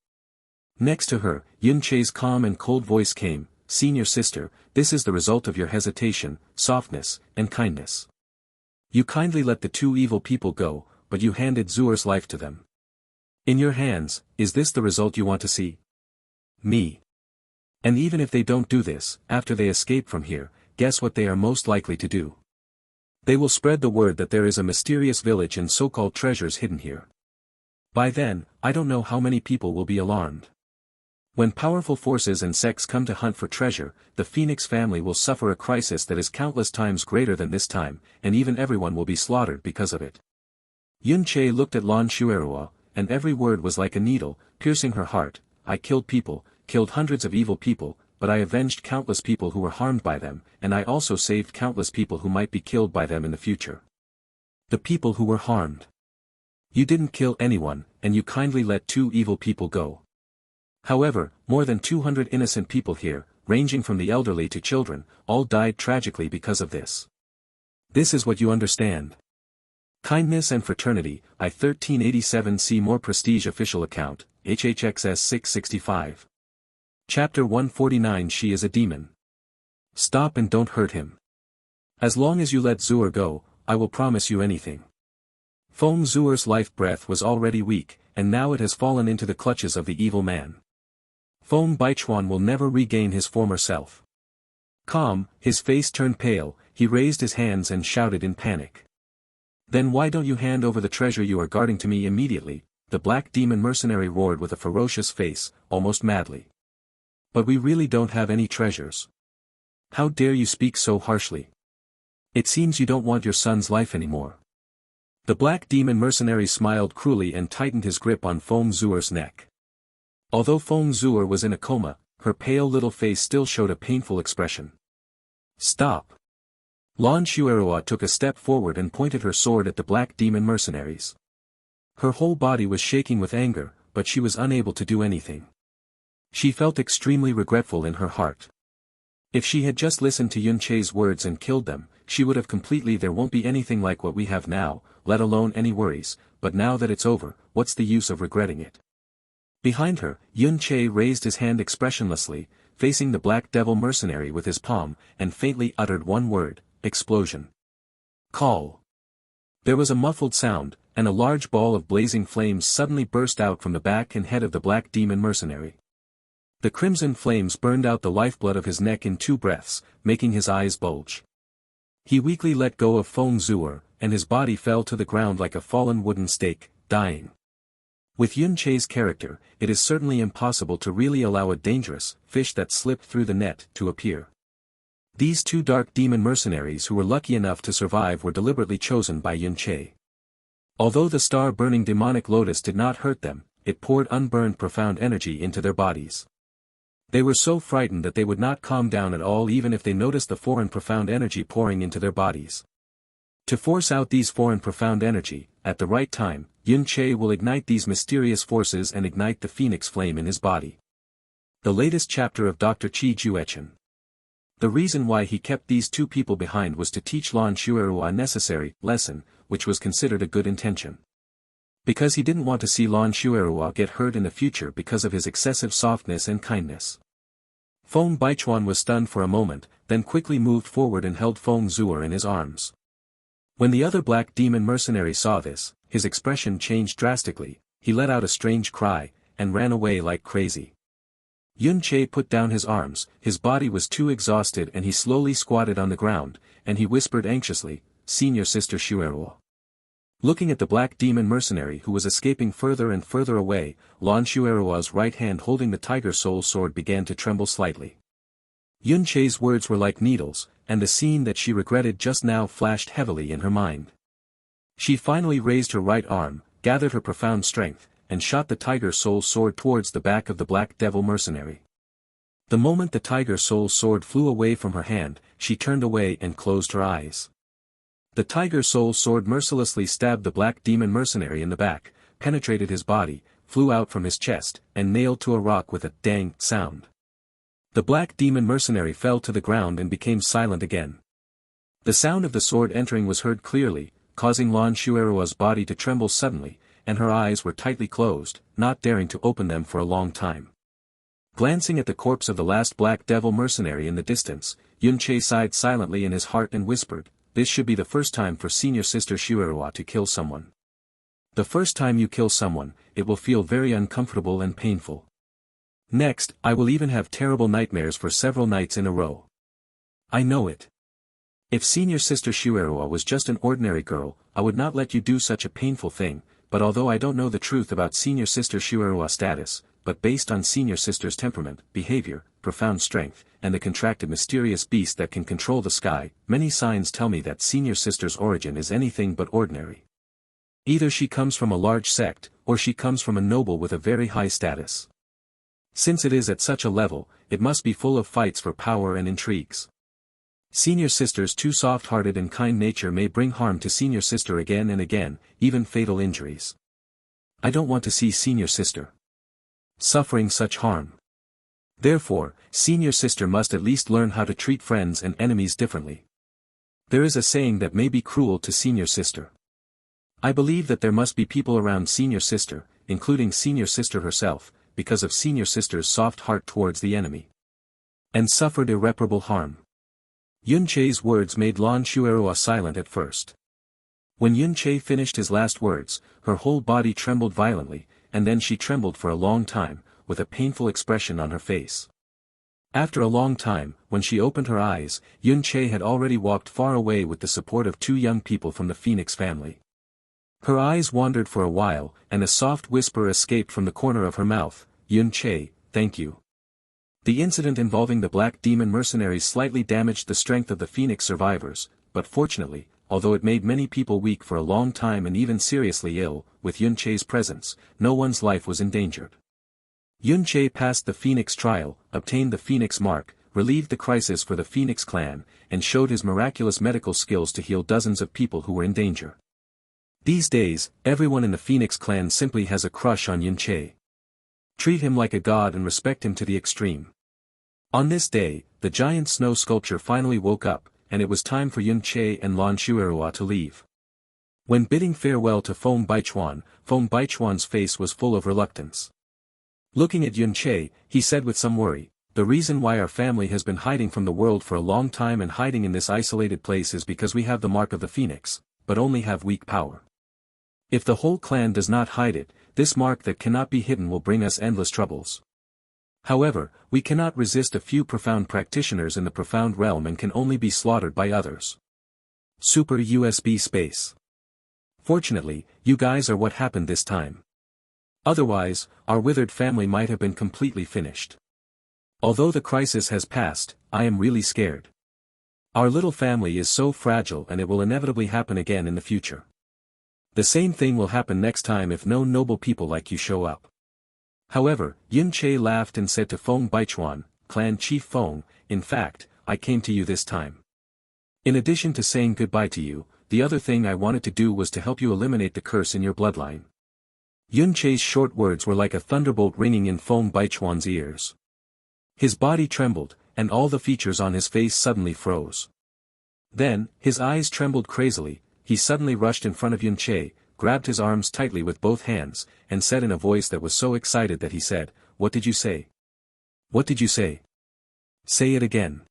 Next to her, Yun Che's calm and cold voice came, Senior sister, this is the result of your hesitation, softness, and kindness. You kindly let the two evil people go, but you handed Zuer's life to them. In your hands, is this the result you want to see? Me. And even if they don't do this, after they escape from here, guess what they are most likely to do? They will spread the word that there is a mysterious village and so-called treasures hidden here. By then, I don't know how many people will be alarmed. When powerful forces and sects come to hunt for treasure, the Phoenix family will suffer a crisis that is countless times greater than this time, and even everyone will be slaughtered because of it. Yun Che looked at Lan Shuerua, and every word was like a needle, piercing her heart. I killed people, killed hundreds of evil people, but I avenged countless people who were harmed by them, and I also saved countless people who might be killed by them in the future. The people who were harmed. You didn't kill anyone, and you kindly let two evil people go. However, more than 200 innocent people here, ranging from the elderly to children, all died tragically because of this. This is what you understand. Kindness and Fraternity, I 1387 See more prestige official account, HHXS 665. Chapter 149 She is a demon. Stop and don't hurt him. As long as you let Zuer go, I will promise you anything. Foam Zuer's life breath was already weak, and now it has fallen into the clutches of the evil man. Foam Baichuan will never regain his former self. Calm, his face turned pale, he raised his hands and shouted in panic. Then why don't you hand over the treasure you are guarding to me immediately? The Black Demon Mercenary roared with a ferocious face, almost madly. But we really don't have any treasures. How dare you speak so harshly? It seems you don't want your son's life anymore. The Black Demon Mercenary smiled cruelly and tightened his grip on Foam Zuer's neck. Although Foam Zuer was in a coma, her pale little face still showed a painful expression. Stop. Lan Shuerua took a step forward and pointed her sword at the Black Demon Mercenaries. Her whole body was shaking with anger, but she was unable to do anything. She felt extremely regretful in her heart. If she had just listened to Yun Che's words and killed them, she would have completely there won't be anything like what we have now, let alone any worries, but now that it's over, what's the use of regretting it? Behind her, Yun Che raised his hand expressionlessly, facing the Black Devil Mercenary with his palm, and faintly uttered one word, explosion. Call. There was a muffled sound, and a large ball of blazing flames suddenly burst out from the back and head of the Black Demon Mercenary. The crimson flames burned out the lifeblood of his neck in 2 breaths, making his eyes bulge. He weakly let go of Foam Zuer, and his body fell to the ground like a fallen wooden stake, dying. With Yun Che's character, it is certainly impossible to really allow a dangerous fish that slipped through the net to appear. These 2 dark demon mercenaries who were lucky enough to survive were deliberately chosen by Yun Che. Although the star-burning demonic lotus did not hurt them, it poured unburned profound energy into their bodies. They were so frightened that they would not calm down at all even if they noticed the foreign profound energy pouring into their bodies. To force out these foreign profound energy, at the right time, Yun Che will ignite these mysterious forces and ignite the phoenix flame in his body. The latest chapter of Dr. Chi Juechen. The reason why he kept these 2 people behind was to teach Lan Shuerua a necessary lesson, which was considered a good intention. Because he didn't want to see Lan Shuerua get hurt in the future because of his excessive softness and kindness. Foam Baichuan was stunned for a moment, then quickly moved forward and held Foam Zuer in his arms. When the other Black Demon Mercenary saw this, his expression changed drastically, he let out a strange cry, and ran away like crazy. Yun Che put down his arms, his body was too exhausted and he slowly squatted on the ground, and he whispered anxiously, Senior Sister Shuerua. Looking at the black demon mercenary who was escaping further and further away, Lan Shuerua's right hand holding the tiger soul sword began to tremble slightly. Yun Che's words were like needles, and the scene that she regretted just now flashed heavily in her mind. She finally raised her right arm, gathered her profound strength, and shot the tiger soul sword towards the back of the black devil mercenary. The moment the tiger soul sword flew away from her hand, she turned away and closed her eyes. The tiger soul sword mercilessly stabbed the black demon mercenary in the back, penetrated his body, flew out from his chest, and nailed to a rock with a dang sound. The black demon mercenary fell to the ground and became silent again. The sound of the sword entering was heard clearly, causing Lan Shuerua's body to tremble suddenly, and her eyes were tightly closed, not daring to open them for a long time. Glancing at the corpse of the last black devil mercenary in the distance, Yun Che sighed silently in his heart and whispered, "This should be the first time for Senior Sister Shuerua to kill someone. The first time you kill someone, it will feel very uncomfortable and painful. Next, I will even have terrible nightmares for several nights in a row. I know it. If Senior Sister Shuerua was just an ordinary girl, I would not let you do such a painful thing, but although I don't know the truth about Senior Sister Shuerua's status, but based on Senior Sister's temperament, behavior, profound strength, and the contracted mysterious beast that can control the sky, many signs tell me that Senior Sister's origin is anything but ordinary. Either she comes from a large sect, or she comes from a noble with a very high status. Since it is at such a level, it must be full of fights for power and intrigues. Senior Sister's too soft-hearted and kind nature may bring harm to Senior Sister again and again, even fatal injuries. I don't want to see Senior Sister suffering such harm. Therefore, Senior Sister must at least learn how to treat friends and enemies differently. There is a saying that may be cruel to Senior Sister. I believe that there must be people around Senior Sister, including Senior Sister herself, because of Senior Sister's soft heart towards the enemy, and suffered irreparable harm." Yun Che's words made Lan Shuerua silent at first. When Yun Che finished his last words, her whole body trembled violently, and then she trembled for a long time, with a painful expression on her face. After a long time, when she opened her eyes, Yun Che had already walked far away with the support of two young people from the Phoenix family. Her eyes wandered for a while, and a soft whisper escaped from the corner of her mouth, "Yun Che, thank you." The incident involving the black demon mercenaries slightly damaged the strength of the Phoenix survivors, but fortunately, although it made many people weak for a long time and even seriously ill, with Yun Che's presence, no one's life was endangered. Yun Che passed the Phoenix trial, obtained the Phoenix mark, relieved the crisis for the Phoenix clan, and showed his miraculous medical skills to heal dozens of people who were in danger. These days, everyone in the Phoenix clan simply has a crush on Yun Che. Treat him like a god and respect him to the extreme. On this day, the giant snow sculpture finally woke up, and it was time for Yun Che and Lan Shuerua to leave. When bidding farewell to Feng Baichuan's face was full of reluctance. Looking at Yun Che, he said with some worry, "The reason why our family has been hiding from the world for a long time and hiding in this isolated place is because we have the mark of the Phoenix, but only have weak power. If the whole clan does not hide it, this mark that cannot be hidden will bring us endless troubles. However, we cannot resist a few profound practitioners in the profound realm and can only be slaughtered by others. Super USB space. Fortunately, you guys are what happened this time. Otherwise, our withered family might have been completely finished. Although the crisis has passed, I am really scared. Our little family is so fragile and it will inevitably happen again in the future. The same thing will happen next time if no noble people like you show up." However, Yun Che laughed and said to Feng Baichuan, "Clan Chief Feng, in fact, I came to you this time. In addition to saying goodbye to you, the other thing I wanted to do was to help you eliminate the curse in your bloodline." Yun Che's short words were like a thunderbolt ringing in Feng Baichuan's ears. His body trembled, and all the features on his face suddenly froze. Then, his eyes trembled crazily, he suddenly rushed in front of Yun Che, grabbed his arms tightly with both hands, and said in a voice that was so excited that he said, "What did you say? What did you say? Say it again."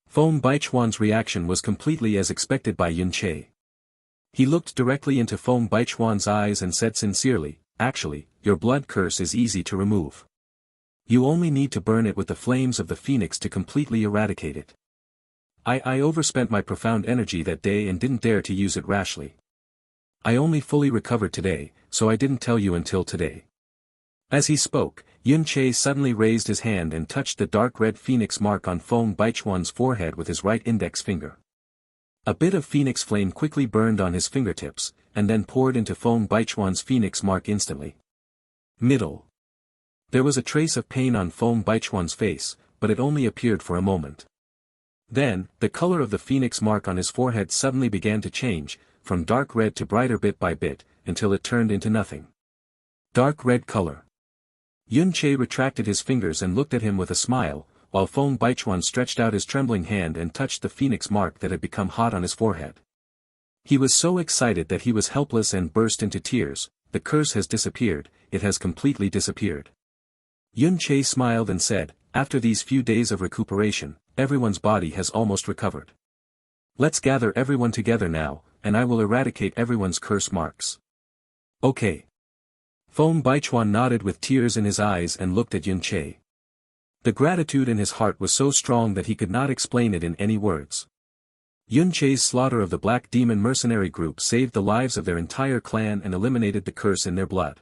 Feng Baichuan's reaction was completely as expected by Yun Che. He looked directly into Feng Baichuan's eyes and said sincerely, "Actually, your blood curse is easy to remove. You only need to burn it with the flames of the Phoenix to completely eradicate it. I overspent my profound energy that day and didn't dare to use it rashly. I only fully recovered today, so I didn't tell you until today. As he spoke, Yun-Che suddenly raised his hand and touched the dark red phoenix mark on Feng Baichuan's forehead with his right index finger. A bit of phoenix flame quickly burned on his fingertips, and then poured into Feng Baichuan's phoenix mark instantly. Middle. There was a trace of pain on Feng Baichuan's face, but it only appeared for a moment. Then, the color of the phoenix mark on his forehead suddenly began to change, from dark red to brighter bit by bit, until it turned into nothing. Dark red color. Yun-Che retracted his fingers and looked at him with a smile, while Feng Baichuan stretched out his trembling hand and touched the phoenix mark that had become hot on his forehead. He was so excited that he was helpless and burst into tears. The curse has disappeared, it has completely disappeared. Yun-Che smiled and said, after these few days of recuperation, everyone's body has almost recovered. Let's gather everyone together now, and I will eradicate everyone's curse marks. Okay. Feng Baichuan nodded with tears in his eyes and looked at Yun-Che. The gratitude in his heart was so strong that he could not explain it in any words. Yun-Che's slaughter of the Black Demon mercenary group saved the lives of their entire clan and eliminated the curse in their blood.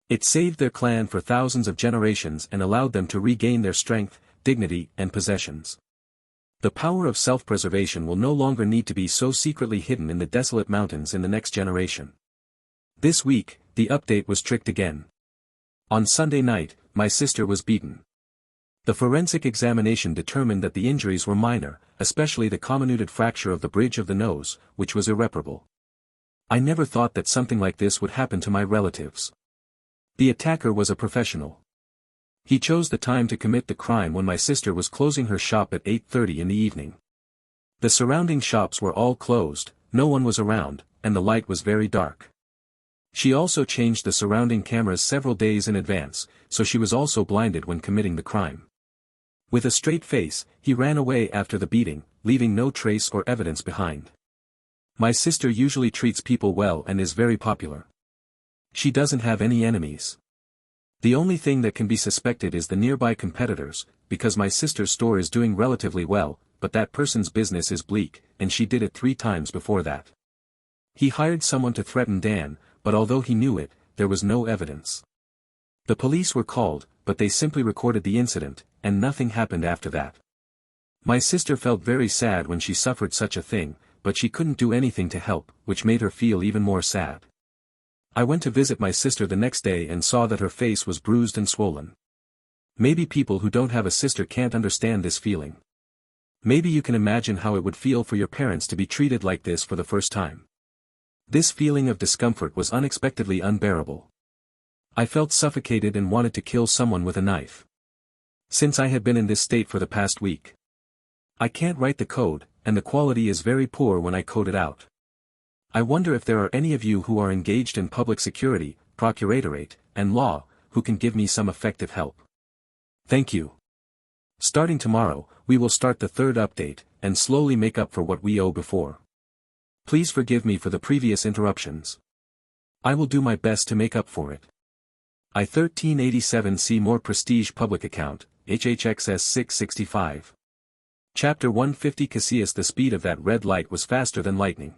It saved their clan for thousands of generations and allowed them to regain their strength, dignity, and possessions. The power of self-preservation will no longer need to be so secretly hidden in the desolate mountains in the next generation. This week, the update was tricked again. On Sunday night, my sister was beaten. The forensic examination determined that the injuries were minor, especially the comminuted fracture of the bridge of the nose, which was irreparable. I never thought that something like this would happen to my relatives. The attacker was a professional. He chose the time to commit the crime when my sister was closing her shop at 8:30 in the evening. The surrounding shops were all closed, no one was around, and the light was very dark. She also changed the surrounding cameras several days in advance, so she was also blinded when committing the crime. With a straight face, he ran away after the beating, leaving no trace or evidence behind. My sister usually treats people well and is very popular. She doesn't have any enemies. The only thing that can be suspected is the nearby competitors, because my sister's store is doing relatively well, but that person's business is bleak, and she did it 3 times before that. He hired someone to threaten Dan, but although he knew it, there was no evidence. The police were called, but they simply recorded the incident, and nothing happened after that. My sister felt very sad when she suffered such a thing, but she couldn't do anything to help, which made her feel even more sad. I went to visit my sister the next day and saw that her face was bruised and swollen. Maybe people who don't have a sister can't understand this feeling. Maybe you can imagine how it would feel for your parents to be treated like this for the first time. This feeling of discomfort was unexpectedly unbearable. I felt suffocated and wanted to kill someone with a knife. Since I had been in this state for the past week. I can't write the code, and the quality is very poor when I code it out. I wonder if there are any of you who are engaged in public security, procuratorate, and law, who can give me some effective help. Thank you. Starting tomorrow, we will start the 3rd update, and slowly make up for what we owe before. Please forgive me for the previous interruptions. I will do my best to make up for it. I-1387 See More Prestige Public Account, HHXS 665. Chapter 150 Cassius The speed of that red light was faster than lightning.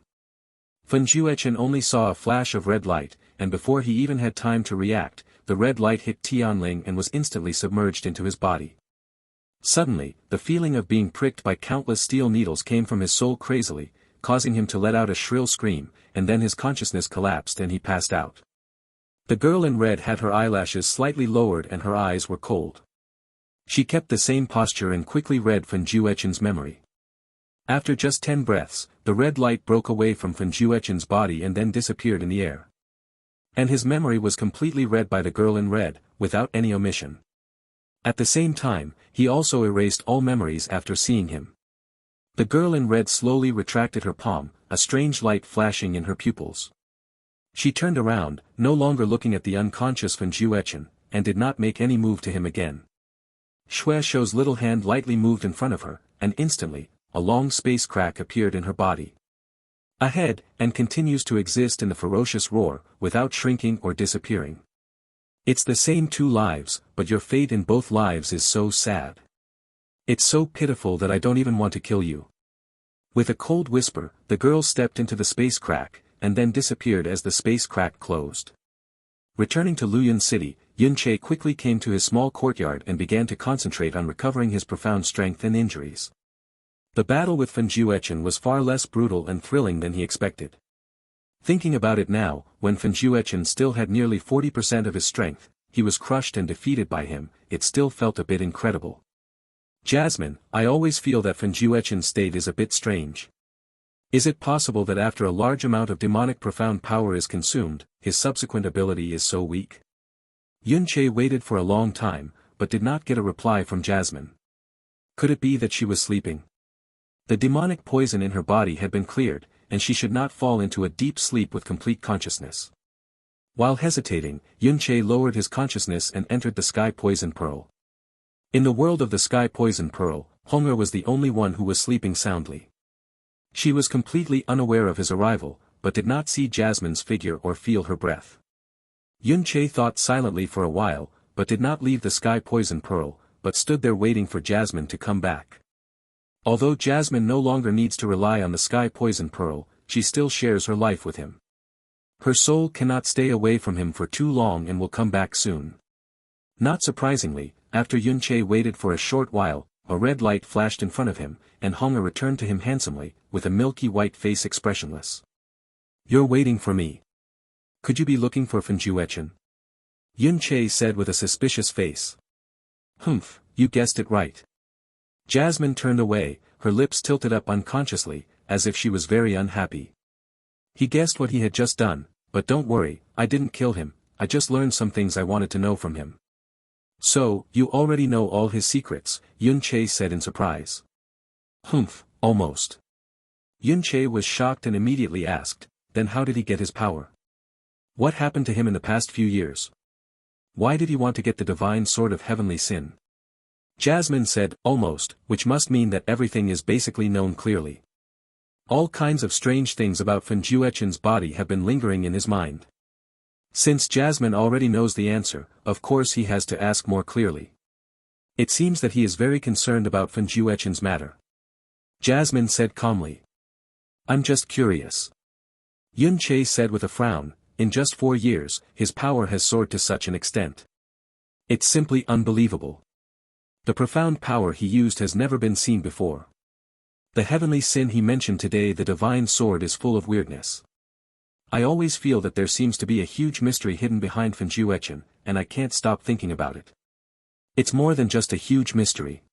Fen Juechen only saw a flash of red light, and before he even had time to react, the red light hit Tianling and was instantly submerged into his body. Suddenly, the feeling of being pricked by countless steel needles came from his soul crazily, causing him to let out a shrill scream, and then his consciousness collapsed and he passed out. The girl in red had her eyelashes slightly lowered and her eyes were cold. She kept the same posture and quickly read Fen Juechen's memory. After just 10 breaths, the red light broke away from Fen Juechen's body and then disappeared in the air. And his memory was completely read by the girl in red, without any omission. At the same time, he also erased all memories after seeing him. The girl in red slowly retracted her palm, a strange light flashing in her pupils. She turned around, no longer looking at the unconscious Fen Juechen, and did not make any move to him again. Shui Shou's little hand lightly moved in front of her, and instantly, a long space crack appeared in her body. Ahead, and continues to exist in the ferocious roar, without shrinking or disappearing. It's the same 2 lives, but your fate in both lives is so sad. It's so pitiful that I don't even want to kill you. With a cold whisper, the girl stepped into the space crack, and then disappeared as the space crack closed. Returning to Luoyang City, Yun-Che quickly came to his small courtyard and began to concentrate on recovering his profound strength and injuries. The battle with Fenjuechen was far less brutal and thrilling than he expected. Thinking about it now, when Fenjuechen still had nearly 40% of his strength, he was crushed and defeated by him, it still felt a bit incredible. Jasmine, I always feel that Fenjuechen's state is a bit strange. Is it possible that after a large amount of demonic profound power is consumed, his subsequent ability is so weak? Yun-Che waited for a long time, but did not get a reply from Jasmine. Could it be that she was sleeping? The demonic poison in her body had been cleared, and she should not fall into a deep sleep with complete consciousness. While hesitating, Yun-Che lowered his consciousness and entered the Sky Poison Pearl. In the world of the Sky Poison Pearl, Holler was the only one who was sleeping soundly. She was completely unaware of his arrival, but did not see Jasmine's figure or feel her breath. Yun-Che thought silently for a while, but did not leave the Sky Poison Pearl, but stood there waiting for Jasmine to come back. Although Jasmine no longer needs to rely on the Sky Poison Pearl, she still shares her life with him. Her soul cannot stay away from him for too long and will come back soon. Not surprisingly, after Yun-Che waited for a short while, a red light flashed in front of him, and Honger returned to him handsomely, with a milky white face expressionless. You're waiting for me. Could you be looking for Fenjuechen? Yun-Che said with a suspicious face. Humph, you guessed it right. Jasmine turned away, her lips tilted up unconsciously, as if she was very unhappy. He guessed what he had just done, but don't worry, I didn't kill him, I just learned some things I wanted to know from him. So, you already know all his secrets, Yun-Che said in surprise. Humph, almost. Yun-Che was shocked and immediately asked, then how did he get his power? What happened to him in the past few years? Why did he want to get the divine sword of heavenly sin? Jasmine said, almost, which must mean that everything is basically known clearly. All kinds of strange things about Fenjuechen's body have been lingering in his mind. Since Jasmine already knows the answer, of course he has to ask more clearly. It seems that he is very concerned about Fenjuechen's matter. Jasmine said calmly. I'm just curious. Yun-Che said with a frown, in just 4 years, his power has soared to such an extent. It's simply unbelievable. The profound power he used has never been seen before. The heavenly sin he mentioned today, the divine sword, is full of weirdness. I always feel that there seems to be a huge mystery hidden behind Fenjuechen, and I can't stop thinking about it. It's more than just a huge mystery.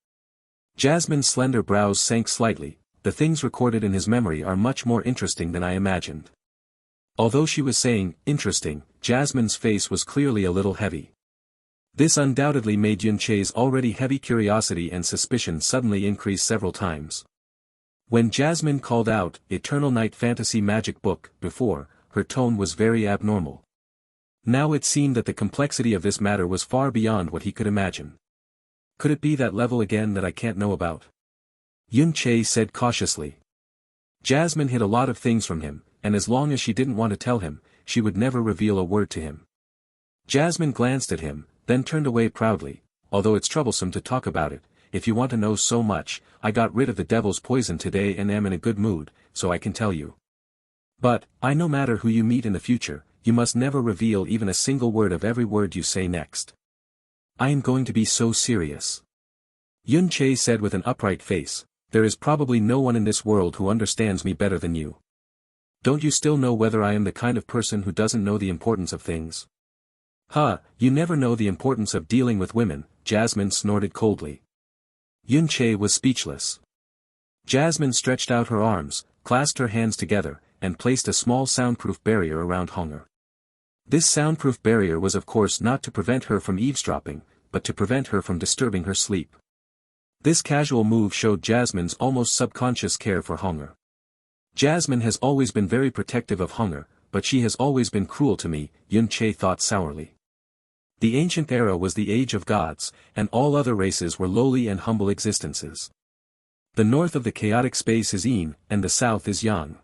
Jasmine's slender brows sank slightly, the things recorded in his memory are much more interesting than I imagined. Although she was saying, interesting, Jasmine's face was clearly a little heavy. This undoubtedly made Yun-Che's already heavy curiosity and suspicion suddenly increase several times. When Jasmine called out, Eternal Night Fantasy Magic Book, before, her tone was very abnormal. Now it seemed that the complexity of this matter was far beyond what he could imagine. Could it be that level again that I can't know about? Yun-Che said cautiously. Jasmine hid a lot of things from him, and as long as she didn't want to tell him, she would never reveal a word to him. Jasmine glanced at him, then turned away proudly, although it's troublesome to talk about it. If you want to know so much, I got rid of the devil's poison today and am in a good mood, so I can tell you. But, no matter who you meet in the future, you must never reveal even a single word of every word you say next. I am going to be so serious. Yun-Che said with an upright face, there is probably no one in this world who understands me better than you. Don't you still know whether I am the kind of person who doesn't know the importance of things? You never know the importance of dealing with women, Jasmine snorted coldly. Yun-Che was speechless. Jasmine stretched out her arms, clasped her hands together, and placed a small soundproof barrier around Honger. This soundproof barrier was of course not to prevent her from eavesdropping, but to prevent her from disturbing her sleep. This casual move showed Jasmine's almost subconscious care for Honger. Jasmine has always been very protective of Honger, but she has always been cruel to me, Yun-Che thought sourly. The ancient era was the age of gods, and all other races were lowly and humble existences. The north of the chaotic space is Yin, and the south is Yang.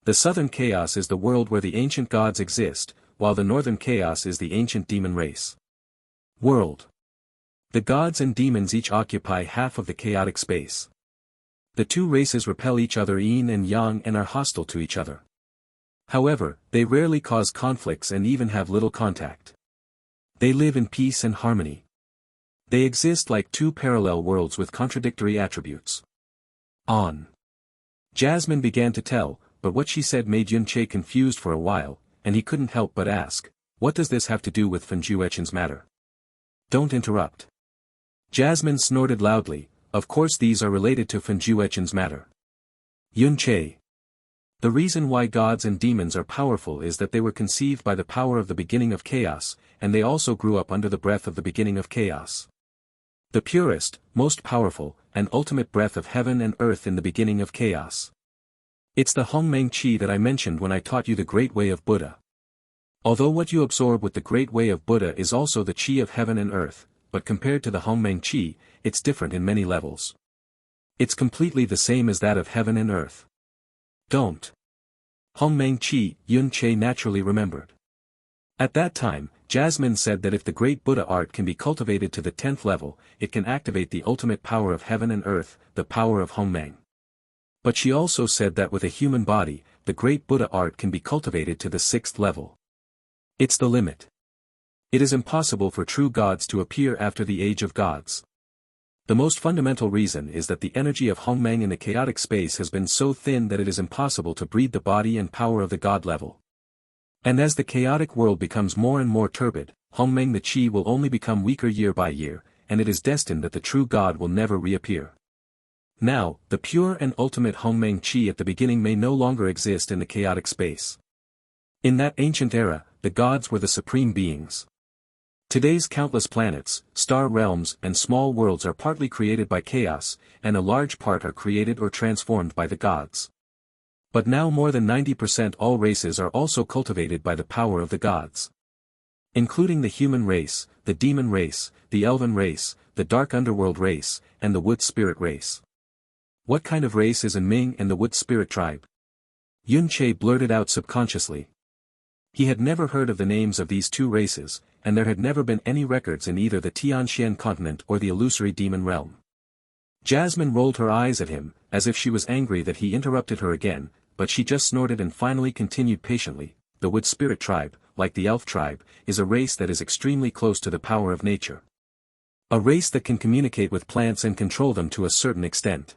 The southern chaos is the world where the ancient gods exist, while the northern chaos is the ancient demon race. World. The gods and demons each occupy half of the chaotic space. The two races repel each other, Yin and Yang, and are hostile to each other. However, they rarely cause conflicts and even have little contact. They live in peace and harmony. They exist like two parallel worlds with contradictory attributes. On. Jasmine began to tell, but what she said made Yun-Che confused for a while, and he couldn't help but ask, what does this have to do with Fenjuechen's matter? Don't interrupt. Jasmine snorted loudly, of course these are related to Fenjuechen's matter. Yun-Che. The reason why gods and demons are powerful is that they were conceived by the power of the beginning of chaos, and they also grew up under the breath of the beginning of chaos. The purest, most powerful, and ultimate breath of heaven and earth in the beginning of chaos. It's the Hongmeng Qi that I mentioned when I taught you the Great Way of Buddha. Although what you absorb with the Great Way of Buddha is also the Qi of heaven and earth, but compared to the Hongmeng Qi, it's different in many levels. It's completely the same as that of heaven and earth. Don't. Hongmeng Qi, Yun-Che naturally remembered. At that time, Jasmine said that if the great Buddha art can be cultivated to the 10th level, it can activate the ultimate power of heaven and earth, the power of Hongmeng. But she also said that with a human body, the great Buddha art can be cultivated to the 6th level. It's the limit. It is impossible for true gods to appear after the age of gods. The most fundamental reason is that the energy of Hongmeng in the chaotic space has been so thin that it is impossible to breed the body and power of the god level. And as the chaotic world becomes more and more turbid, Hongmeng the Qi will only become weaker year by year, and it is destined that the true god will never reappear. Now, the pure and ultimate Hongmeng Qi at the beginning may no longer exist in the chaotic space. In that ancient era, the gods were the supreme beings. Today's countless planets, star realms and small worlds are partly created by chaos, and a large part are created or transformed by the gods. But now more than 90% all races are also cultivated by the power of the gods. Including the human race, the demon race, the elven race, the dark underworld race, and the wood spirit race. What kind of race is a Ming and the wood spirit tribe? Yun-Che blurted out subconsciously. He had never heard of the names of these two races, and there had never been any records in either the Tianxian continent or the illusory demon realm. Jasmine rolled her eyes at him, as if she was angry that he interrupted her again, but she just snorted and finally continued patiently. The wood spirit tribe, like the elf tribe, is a race that is extremely close to the power of nature. A race that can communicate with plants and control them to a certain extent.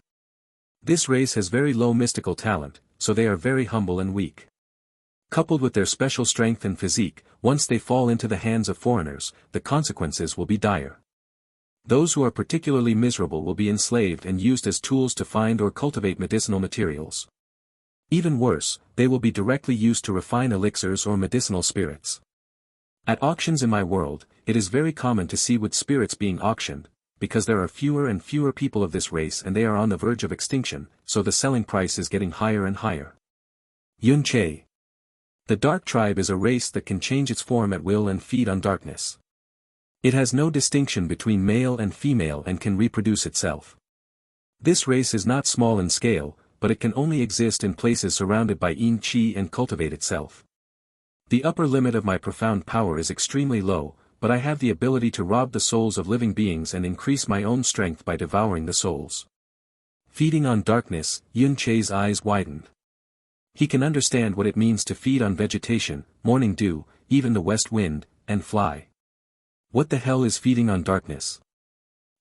This race has very low mystical talent, so they are very humble and weak. Coupled with their special strength and physique, once they fall into the hands of foreigners, the consequences will be dire. Those who are particularly miserable will be enslaved and used as tools to find or cultivate medicinal materials. Even worse, they will be directly used to refine elixirs or medicinal spirits. At auctions in my world, it is very common to see wood spirits being auctioned, because there are fewer and fewer people of this race and they are on the verge of extinction, so the selling price is getting higher and higher. Yun-Che. The dark tribe is a race that can change its form at will and feed on darkness. It has no distinction between male and female and can reproduce itself. This race is not small in scale, but it can only exist in places surrounded by Yin Qi and cultivate itself. The upper limit of my profound power is extremely low, but I have the ability to rob the souls of living beings and increase my own strength by devouring the souls. Feeding on darkness, Yun-Che's eyes widened. He can understand what it means to feed on vegetation, morning dew, even the west wind, and fly. What the hell is feeding on darkness?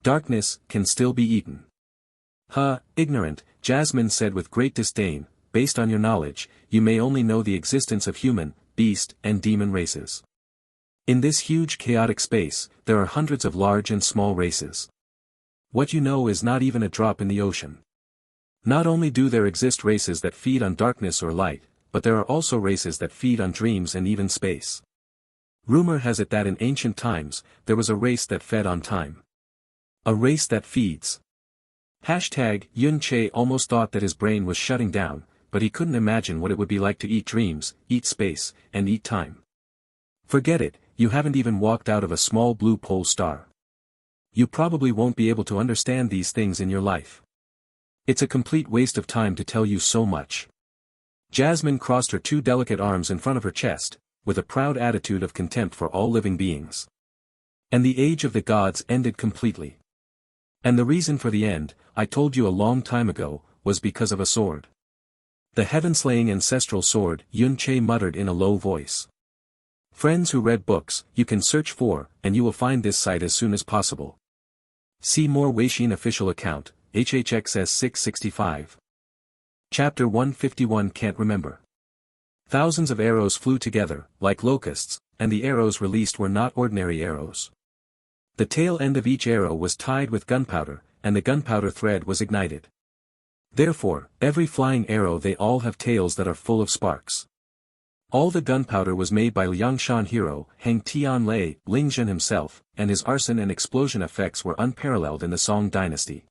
Darkness can still be eaten. Huh, ignorant, Jasmine said with great disdain, based on your knowledge, you may only know the existence of human, beast, and demon races. In this huge chaotic space, there are hundreds of large and small races. What you know is not even a drop in the ocean. Not only do there exist races that feed on darkness or light, but there are also races that feed on dreams and even space. Rumor has it that in ancient times, there was a race that fed on time. A race that feeds. Yun-Che almost thought that his brain was shutting down, but he couldn't imagine what it would be like to eat dreams, eat space, and eat time. Forget it, you haven't even walked out of a small blue pole star. You probably won't be able to understand these things in your life. It's a complete waste of time to tell you so much. Jasmine crossed her two delicate arms in front of her chest, with a proud attitude of contempt for all living beings. And the age of the gods ended completely. And the reason for the end, I told you a long time ago, was because of a sword. The heaven-slaying ancestral sword, Yun Che muttered in a low voice. Friends who read books, you can search for, and you will find this site as soon as possible. See more Weixin official account, HHXS 665. Chapter 151 Can't remember. Thousands of arrows flew together, like locusts, and the arrows released were not ordinary arrows. The tail end of each arrow was tied with gunpowder, and the gunpowder thread was ignited. Therefore, every flying arrow they all have tails that are full of sparks. All the gunpowder was made by Liangshan hero, Heng Tianlei, Lingzhen himself, and his arson and explosion effects were unparalleled in the Song dynasty.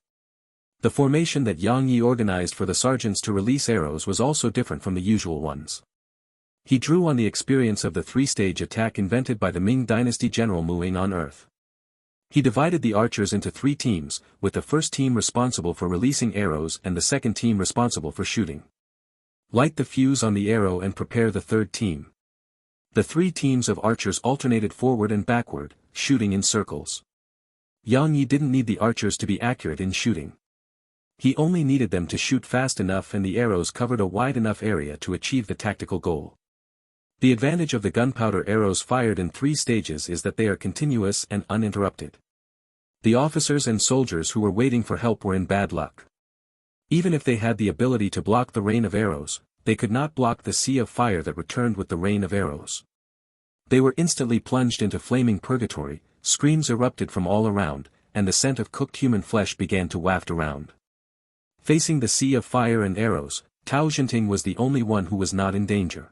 The formation that Yang Yi organized for the sergeants to release arrows was also different from the usual ones. He drew on the experience of the three-stage attack invented by the Ming dynasty general Mu Ying on Earth. He divided the archers into 3 teams, with the first team responsible for releasing arrows and the second team responsible for shooting. Light the fuse on the arrow and prepare the third team. The 3 teams of archers alternated forward and backward, shooting in circles. Yang Yi didn't need the archers to be accurate in shooting. He only needed them to shoot fast enough and the arrows covered a wide enough area to achieve the tactical goal. The advantage of the gunpowder arrows fired in 3 stages is that they are continuous and uninterrupted. The officers and soldiers who were waiting for help were in bad luck. Even if they had the ability to block the rain of arrows, they could not block the sea of fire that returned with the rain of arrows. They were instantly plunged into flaming purgatory, screams erupted from all around, and the scent of cooked human flesh began to waft around. Facing the sea of fire and arrows, Tao Jinting was the only one who was not in danger.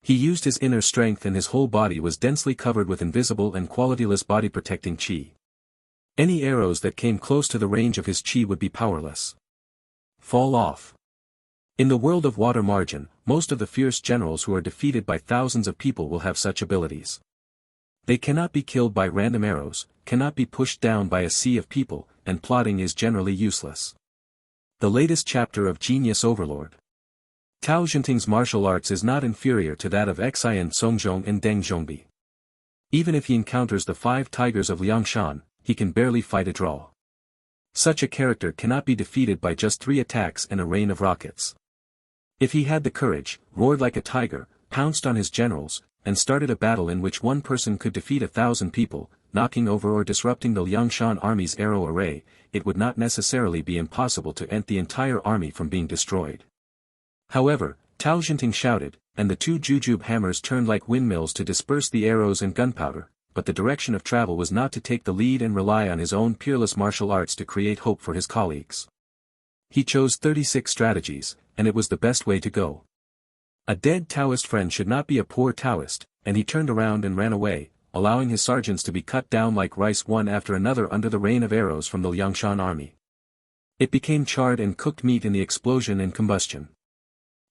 He used his inner strength and his whole body was densely covered with invisible and qualityless body-protecting qi. Any arrows that came close to the range of his qi would be powerless. Fall off. In the world of water margin, most of the fierce generals who are defeated by thousands of people will have such abilities. They cannot be killed by random arrows, cannot be pushed down by a sea of people, and plotting is generally useless. The latest chapter of Genius Overlord. Tao Jinting's martial arts is not inferior to that of Xian Songzhong and Deng Zhongbi. Even if he encounters the 5 tigers of Liangshan, he can barely fight a draw. Such a character cannot be defeated by just 3 attacks and a rain of rockets. If he had the courage, roared like a tiger, pounced on his generals, and started a battle in which one person could defeat 1,000 people, knocking over or disrupting the Liangshan army's arrow array, it would not necessarily be impossible to prevent the entire army from being destroyed. However, Tao Jinting shouted, and the 2 jujube hammers turned like windmills to disperse the arrows and gunpowder, but the direction of travel was not to take the lead and rely on his own peerless martial arts to create hope for his colleagues. He chose 36 strategies, and it was the best way to go. A dead Taoist friend should not be a poor Taoist, and he turned around and ran away, allowing his sergeants to be cut down like rice one after another under the rain of arrows from the Liangshan army. It became charred and cooked meat in the explosion and combustion.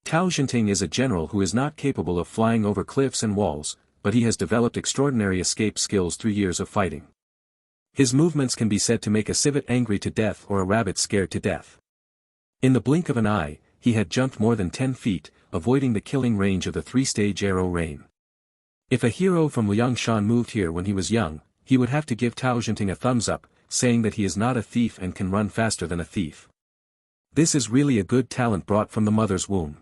Tao Jinting is a general who is not capable of flying over cliffs and walls, but he has developed extraordinary escape skills through years of fighting. His movements can be said to make a civet angry to death or a rabbit scared to death. In the blink of an eye, he had jumped more than 10 feet, avoiding the killing range of the 3-stage arrow rain. If a hero from Liangshan moved here when he was young, he would have to give Tao Jinting a thumbs up, saying that he is not a thief and can run faster than a thief. This is really a good talent brought from the mother's womb.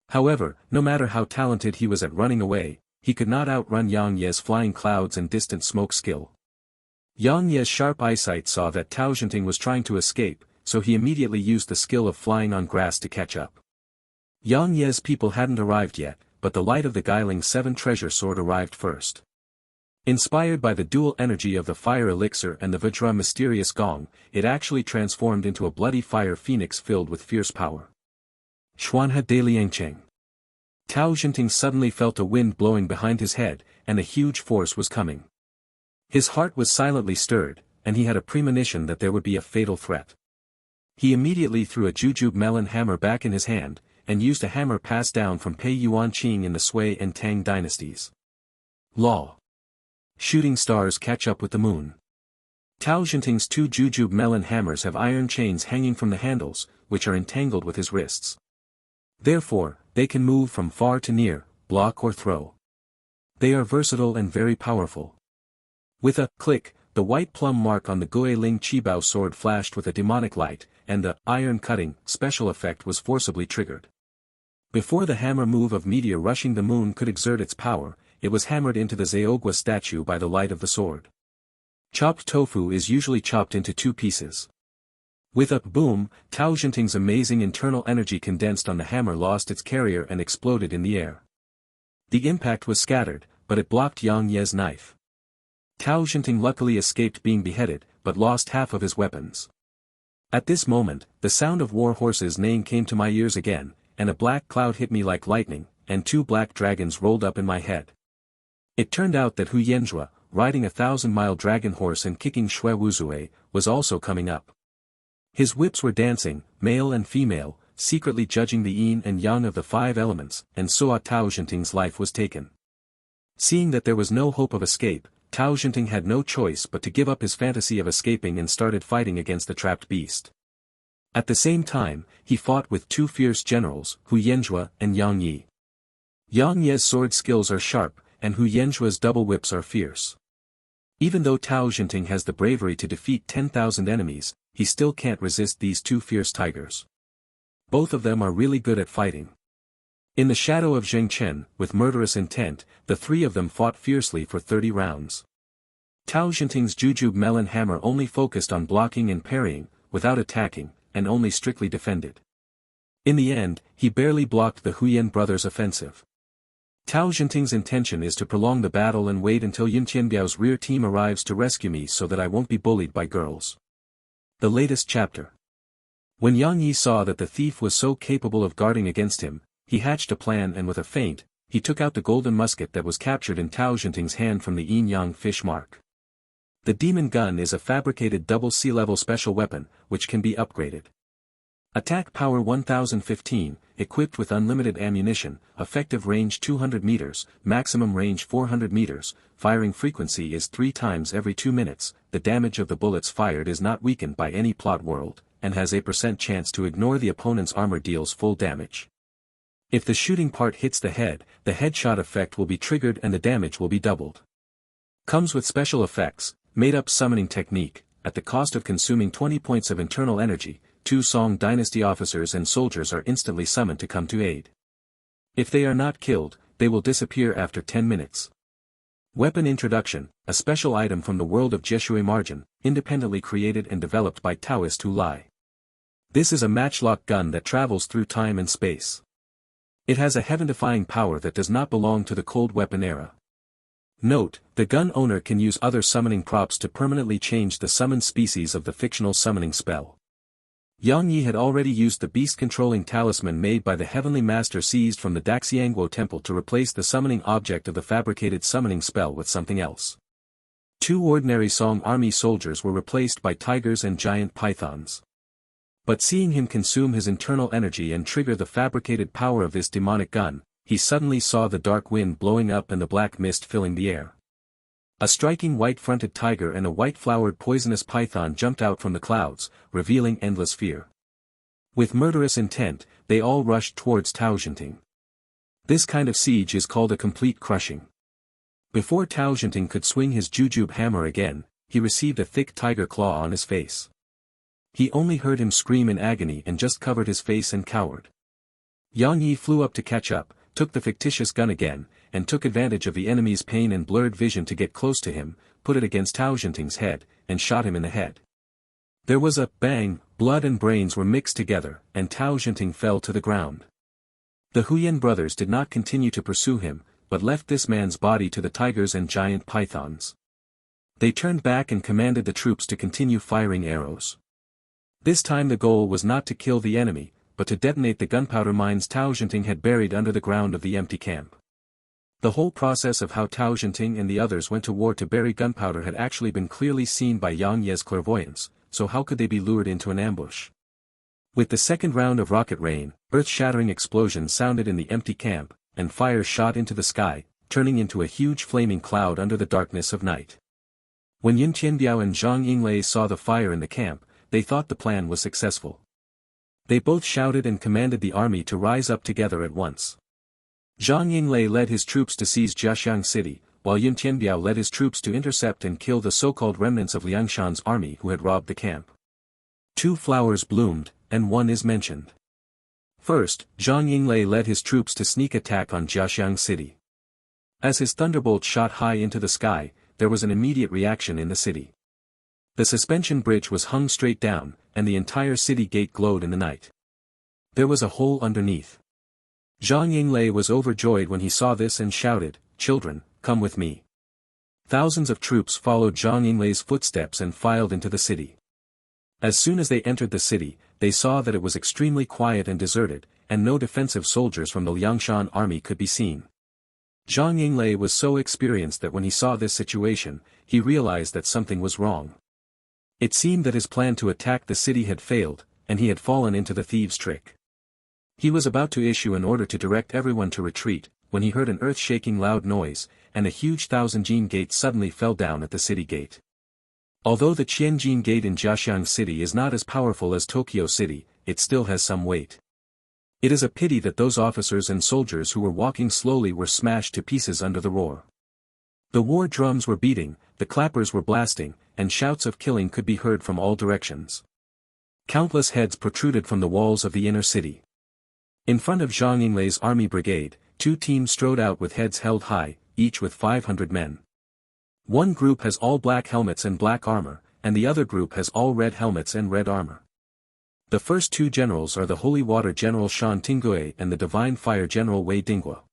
However, no matter how talented he was at running away, he could not outrun Yang Ye's flying clouds and distant smoke skill. Yang Ye's sharp eyesight saw that Tao Jinting was trying to escape, so he immediately used the skill of flying on grass to catch up. Yang Ye's people hadn't arrived yet, but the light of the Guiling 7 treasure sword arrived first. Inspired by the dual energy of the fire elixir and the Vajra mysterious gong, it actually transformed into a bloody fire phoenix filled with fierce power. Xuanhe de Liangcheng. Tao Jinting suddenly felt a wind blowing behind his head, and a huge force was coming. His heart was silently stirred, and he had a premonition that there would be a fatal threat. He immediately threw a jujube melon hammer back in his hand, and used a hammer passed down from Pei Yuanqing in the Sui and Tang dynasties. Law. Shooting stars catch up with the moon. Tao Jinting's 2 jujube melon hammers have iron chains hanging from the handles, which are entangled with his wrists. Therefore, they can move from far to near, block or throw. They are versatile and very powerful. With a click, the white plum mark on the Guiling Qibao sword flashed with a demonic light, and the iron cutting special effect was forcibly triggered. Before the hammer move of meteor rushing the moon could exert its power, it was hammered into the Zeogwa statue by the light of the sword. Chopped tofu is usually chopped into two pieces. With a boom, Tao Jinting's amazing internal energy condensed on the hammer lost its carrier and exploded in the air. The impact was scattered, but it blocked Yang Ye's knife. Tao Jinting luckily escaped being beheaded, but lost half of his weapons. At this moment, the sound of war horses neighing came to my ears again, and a black cloud hit me like lightning, and two black dragons rolled up in my head. It turned out that Hu Yanzhua, riding a 1,000-mile dragon horse and kicking Shui Wuzue, was also coming up. His whips were dancing, male and female, secretly judging the yin and yang of the five elements, and so Tao Jinting's life was taken. Seeing that there was no hope of escape, Tao Jinting had no choice but to give up his fantasy of escaping and started fighting against the trapped beast. At the same time, he fought with two fierce generals, Hu Yanzhua and Yang Yi. Yang Ye's sword skills are sharp, and Hu Yanzhua's double whips are fierce. Even though Tao Jinting has the bravery to defeat 10,000 enemies, he still can't resist these two fierce tigers. Both of them are really good at fighting. In the shadow of Zhengchen, with murderous intent, the three of them fought fiercely for 30 rounds. Tao Jinting's Jujube melon hammer only focused on blocking and parrying, without attacking, and only strictly defended. In the end, he barely blocked the Huyan brothers' offensive. Tao Jinting's intention is to prolong the battle and wait until Yun Tianbiao's rear team arrives to rescue me so that I won't be bullied by girls. The latest chapter. When Yang Yi saw that the thief was so capable of guarding against him, he hatched a plan and with a feint, he took out the golden musket that was captured in Tao Jinting's hand from the yin-yang fish mark. The demon gun is a fabricated double C-level special weapon, which can be upgraded. Attack power 1015, equipped with unlimited ammunition, effective range 200 meters, maximum range 400 meters, firing frequency is 3 times every 2 minutes, the damage of the bullets fired is not weakened by any plot world, and has a % chance to ignore the opponent's armor deals full damage. If the shooting part hits the headshot effect will be triggered and the damage will be doubled. Comes with special effects, made-up summoning technique, at the cost of consuming 20 points of internal energy, 2 Song Dynasty officers and soldiers are instantly summoned to come to aid. If they are not killed, they will disappear after 10 minutes. Weapon Introduction, a special item from the world of Jeshui Margin, independently created and developed by Taoist Hu Lai. This is a matchlock gun that travels through time and space. It has a heaven-defying power that does not belong to the cold weapon era. Note, the gun owner can use other summoning props to permanently change the summoned species of the fictional summoning spell. Yang Yi had already used the beast-controlling talisman made by the Heavenly Master seized from the Daxiangguo Temple to replace the summoning object of the fabricated summoning spell with something else. 2 ordinary Song army soldiers were replaced by tigers and giant pythons. But seeing him consume his internal energy and trigger the fabricated power of this demonic gun, he suddenly saw the dark wind blowing up and the black mist filling the air. A striking white-fronted tiger and a white-flowered poisonous python jumped out from the clouds, revealing endless fear. With murderous intent, they all rushed towards Tao Jinting. This kind of siege is called a complete crushing. Before Tao Jinting could swing his Jujube hammer again, he received a thick tiger claw on his face. He only heard him scream in agony and just covered his face and cowered. Yang Yi flew up to catch up, took the fictitious gun again, and took advantage of the enemy's pain and blurred vision to get close to him, put it against Tao Jinting's head, and shot him in the head. There was a bang, blood and brains were mixed together, and Tao Jinting fell to the ground. The Huyan brothers did not continue to pursue him, but left this man's body to the tigers and giant pythons. They turned back and commanded the troops to continue firing arrows. This time the goal was not to kill the enemy, but to detonate the gunpowder mines Tao Jinting had buried under the ground of the empty camp. The whole process of how Tao Jinting and the others went to war to bury gunpowder had actually been clearly seen by Yang Ye's clairvoyance, so how could they be lured into an ambush? With the second round of rocket rain, earth-shattering explosions sounded in the empty camp, and fire shot into the sky, turning into a huge flaming cloud under the darkness of night. When Yun Tianbiao and Zhang Yinglei saw the fire in the camp, they thought the plan was successful. They both shouted and commanded the army to rise up together at once. Zhang Yinglei led his troops to seize Jiaxiang City, while Yun Tianbiao led his troops to intercept and kill the so-called remnants of Liangshan's army who had robbed the camp. 2 flowers bloomed, and one is mentioned. First, Zhang Yinglei led his troops to sneak attack on Jiaxiang City. As his thunderbolt shot high into the sky, there was an immediate reaction in the city. The suspension bridge was hung straight down, and the entire city gate glowed in the night. There was a hole underneath. Zhang Yinglei was overjoyed when he saw this and shouted, "Children, come with me." Thousands of troops followed Zhang Yinglei's footsteps and filed into the city. As soon as they entered the city, they saw that it was extremely quiet and deserted, and no defensive soldiers from the Liangshan army could be seen. Zhang Yinglei was so experienced that when he saw this situation, he realized that something was wrong. It seemed that his plan to attack the city had failed, and he had fallen into the thieves' trick. He was about to issue an order to direct everyone to retreat, when he heard an earth-shaking loud noise, and a huge 1,000-jin gate suddenly fell down at the city gate. Although the Qianjin gate in Jiaxiang City is not as powerful as Tokyo City, it still has some weight. It is a pity that those officers and soldiers who were walking slowly were smashed to pieces under the roar. The war drums were beating, the clappers were blasting, and shouts of killing could be heard from all directions. Countless heads protruded from the walls of the inner city. In front of Zhang Yinglei's army brigade, two teams strode out with heads held high, each with 500 men. One group has all black helmets and black armor, and the other group has all red helmets and red armor. The first two generals are the Holy Water General Shan Tingue and the Divine Fire General Wei Dinghua.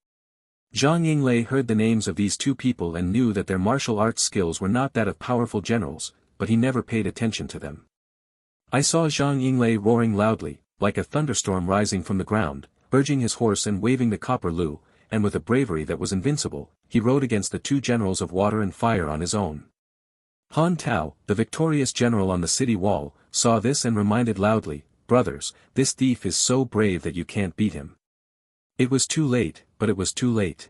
Zhang Yinglei heard the names of these two people and knew that their martial arts skills were not that of powerful generals, but he never paid attention to them. I saw Zhang Yinglei roaring loudly, like a thunderstorm rising from the ground, urging his horse and waving the copper lu, and with a bravery that was invincible, he rode against the two generals of water and fire on his own. Han Tao, the victorious general on the city wall, saw this and reminded loudly, "Brothers, this thief is so brave that you can't beat him." It was too late, but it was too late.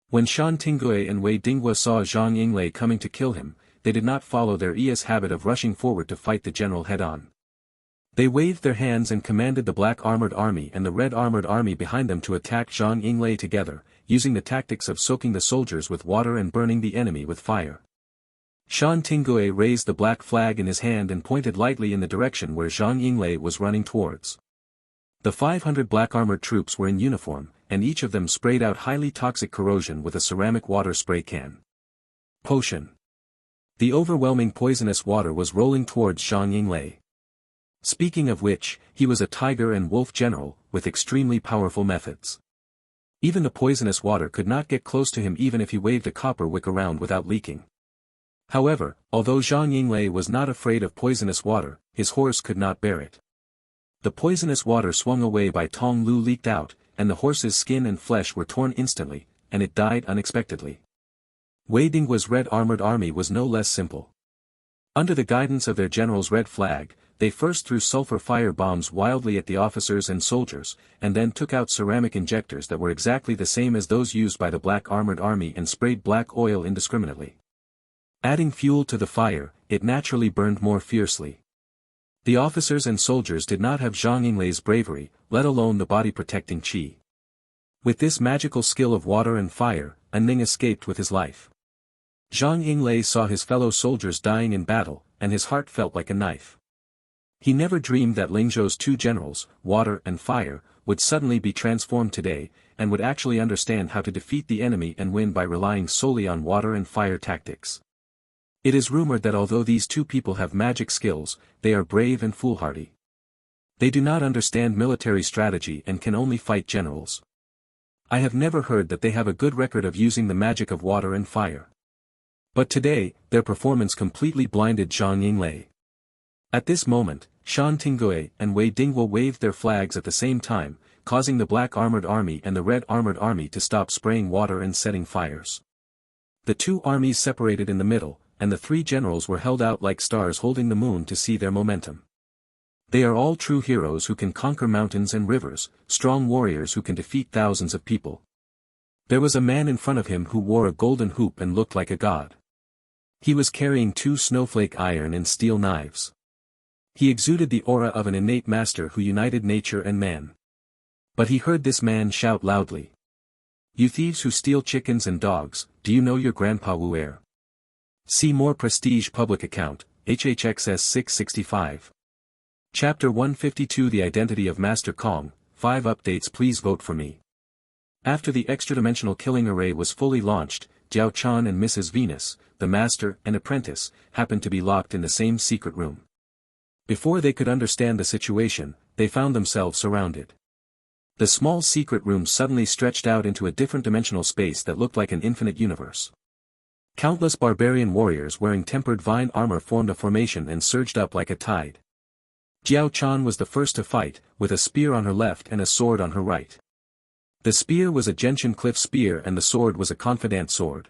When Shan Tingue and Wei Dinghua saw Zhang Yinglei coming to kill him, they did not follow their habit of rushing forward to fight the general head-on. They waved their hands and commanded the black armored army and the red armored army behind them to attack Zhang Yinglei together, using the tactics of soaking the soldiers with water and burning the enemy with fire. Shan Tingue raised the black flag in his hand and pointed lightly in the direction where Zhang Yinglei was running towards. The 500 black-armored troops were in uniform, and each of them sprayed out highly toxic corrosion with a ceramic water spray can. Potion. The overwhelming poisonous water was rolling towards Zhang Yinglei. Speaking of which, he was a tiger and wolf general, with extremely powerful methods. Even the poisonous water could not get close to him even if he waved a copper wick around without leaking. However, although Zhang Yinglei was not afraid of poisonous water, his horse could not bear it. The poisonous water swung away by Tong Lu leaked out, and the horse's skin and flesh were torn instantly, and it died unexpectedly. Wei Dinghua's red armored army was no less simple. Under the guidance of their general's red flag, they first threw sulfur fire bombs wildly at the officers and soldiers, and then took out ceramic injectors that were exactly the same as those used by the black armored army and sprayed black oil indiscriminately. Adding fuel to the fire, it naturally burned more fiercely. The officers and soldiers did not have Zhang Yinglei's bravery, let alone the body-protecting qi. With this magical skill of water and fire, Ning escaped with his life. Zhang Yinglei saw his fellow soldiers dying in battle, and his heart felt like a knife. He never dreamed that Lingzhou's two generals, water and fire, would suddenly be transformed today, and would actually understand how to defeat the enemy and win by relying solely on water and fire tactics. It is rumored that although these two people have magic skills, they are brave and foolhardy. They do not understand military strategy and can only fight generals. I have never heard that they have a good record of using the magic of water and fire. But today, their performance completely blinded Zhang Yinglei. At this moment, Shan Tingue and Wei Dinghua waved their flags at the same time, causing the black armored army and the red armored army to stop spraying water and setting fires. The two armies separated in the middle, and the three generals were held out like stars holding the moon to see their momentum. They are all true heroes who can conquer mountains and rivers, strong warriors who can defeat thousands of people. There was a man in front of him who wore a golden hoop and looked like a god. He was carrying two snowflake iron and steel knives. He exuded the aura of an innate master who united nature and man. But he heard this man shout loudly. "You thieves who steal chickens and dogs, do you know your grandpa Wu Er?" See more Prestige Public Account, HHXS 665. Chapter 152 The Identity of Master Kong, 5 updates, please vote for me. After the extra-dimensional killing array was fully launched, Jiao Chan and Mrs. Venus, the master and apprentice, happened to be locked in the same secret room. Before they could understand the situation, they found themselves surrounded. The small secret room suddenly stretched out into a different dimensional space that looked like an infinite universe. Countless barbarian warriors wearing tempered vine armor formed a formation and surged up like a tide. Jiao Chan was the first to fight, with a spear on her left and a sword on her right. The spear was a gentian cliff spear and the sword was a confidant sword.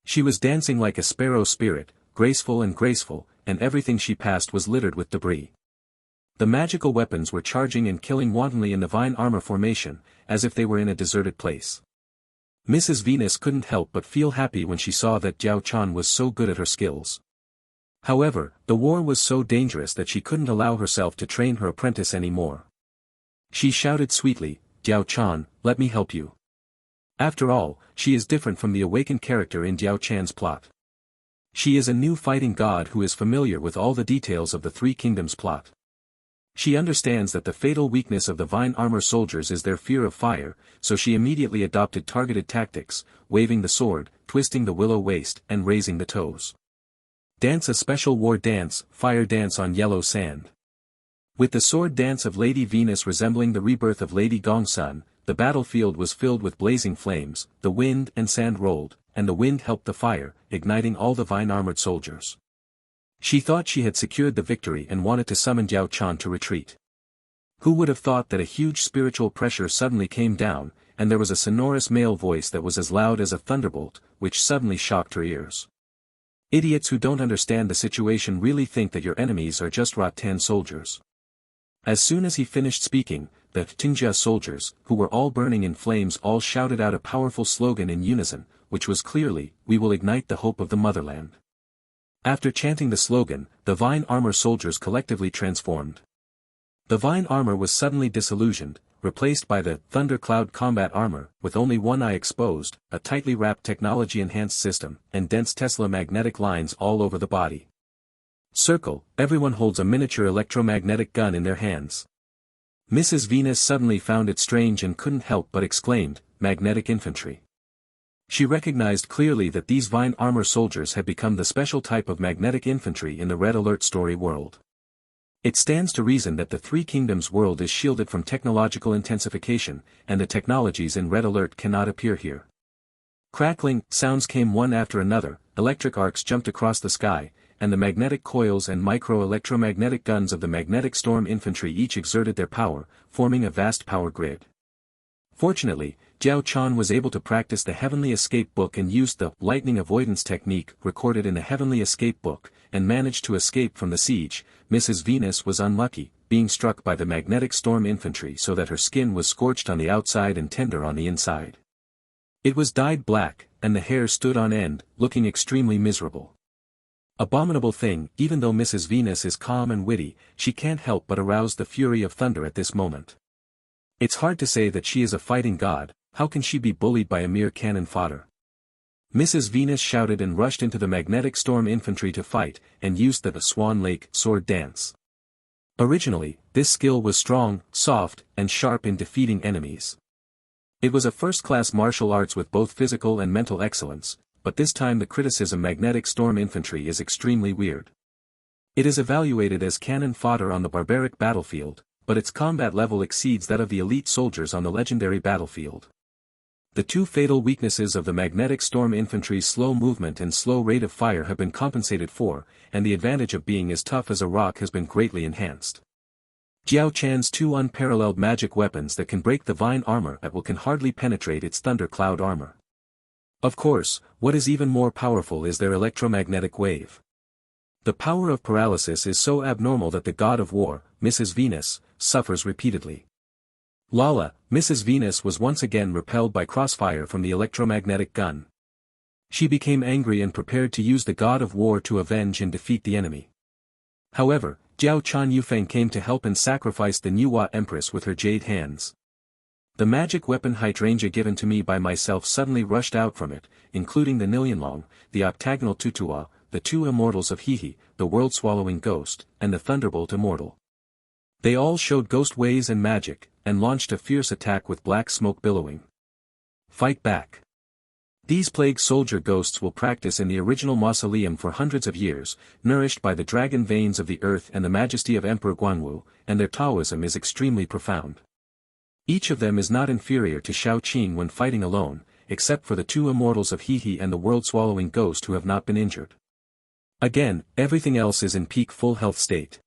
She was dancing like a sparrow spirit, graceful, and everything she passed was littered with debris. The magical weapons were charging and killing wantonly in the vine armor formation, as if they were in a deserted place. Mrs. Venus couldn't help but feel happy when she saw that Jiao Chan was so good at her skills. However, the war was so dangerous that she couldn't allow herself to train her apprentice anymore. She shouted sweetly, "Jiao Chan, let me help you." After all, she is different from the awakened character in Jiao Chan's plot. She is a new fighting god who is familiar with all the details of the Three Kingdoms plot. She understands that the fatal weakness of the vine armor soldiers is their fear of fire, so she immediately adopted targeted tactics, waving the sword, twisting the willow waist and raising the toes. Dance a special war dance, fire dance on yellow sand. With the sword dance of Lady Venus resembling the rebirth of Lady Gongsun, the battlefield was filled with blazing flames, the wind and sand rolled, and the wind helped the fire, igniting all the vine-armored soldiers. She thought she had secured the victory and wanted to summon Jiao Chan to retreat. Who would have thought that a huge spiritual pressure suddenly came down, and there was a sonorous male voice that was as loud as a thunderbolt, which suddenly shocked her ears. Idiots who don't understand the situation really think that your enemies are just rattan soldiers. As soon as he finished speaking, the Tingjia soldiers, who were all burning in flames, all shouted out a powerful slogan in unison, which was clearly, "We will ignite the hope of the motherland." After chanting the slogan, the vine armor soldiers collectively transformed. The vine armor was suddenly disillusioned, replaced by the thundercloud combat armor, with only one eye exposed, a tightly wrapped technology-enhanced system, and dense Tesla magnetic lines all over the body. Circle, everyone holds a miniature electromagnetic gun in their hands. Mrs. Venus suddenly found it strange and couldn't help but exclaimed, "Magnetic infantry." She recognized clearly that these vine armor soldiers had become the special type of magnetic infantry in the Red Alert story world. It stands to reason that the Three Kingdoms world is shielded from technological intensification, and the technologies in Red Alert cannot appear here. Crackling sounds came one after another, electric arcs jumped across the sky, and the magnetic coils and micro-electromagnetic guns of the magnetic storm infantry each exerted their power, forming a vast power grid. Fortunately, Jiao Chan was able to practice the Heavenly Escape Book and used the lightning avoidance technique recorded in the Heavenly Escape Book, and managed to escape from the siege. Mrs. Venus was unlucky, being struck by the magnetic storm infantry so that her skin was scorched on the outside and tender on the inside. It was dyed black, and the hair stood on end, looking extremely miserable. Abominable thing, even though Mrs. Venus is calm and witty, she can't help but arouse the fury of thunder at this moment. It's hard to say that she is a fighting god. How can she be bullied by a mere cannon fodder? Mrs. Venus shouted and rushed into the magnetic storm infantry to fight, and used the Swan Lake sword dance. Originally, this skill was strong, soft, and sharp in defeating enemies. It was a first-class martial arts with both physical and mental excellence, but this time the criticism magnetic storm infantry is extremely weird. It is evaluated as cannon fodder on the barbaric battlefield, but its combat level exceeds that of the elite soldiers on the legendary battlefield. The two fatal weaknesses of the magnetic storm infantry's slow movement and slow rate of fire have been compensated for, and the advantage of being as tough as a rock has been greatly enhanced. Jiao Chan's two unparalleled magic weapons that can break the vine armor at will can hardly penetrate its thundercloud armor. Of course, what is even more powerful is their electromagnetic wave. The power of paralysis is so abnormal that the god of war, Mrs. Venus, suffers repeatedly. Lala, Mrs. Venus was once again repelled by crossfire from the electromagnetic gun. She became angry and prepared to use the god of war to avenge and defeat the enemy. However, Jiao Chan Yufeng came to help and sacrificed the Nuwa Empress with her jade hands. The magic weapon hydrangea given to me by myself suddenly rushed out from it, including the Nilyanlong, the octagonal Tutua, the two immortals of Hihi, the world-swallowing ghost, and the thunderbolt immortal. They all showed ghost ways and magic, and launched a fierce attack with black smoke billowing. Fight back. These plague soldier ghosts will practice in the original mausoleum for hundreds of years, nourished by the dragon veins of the earth and the majesty of Emperor Guanwu, and their Taoism is extremely profound. Each of them is not inferior to Shao Qing when fighting alone, except for the two immortals of He and the world-swallowing ghost who have not been injured. Again, everything else is in peak full health state.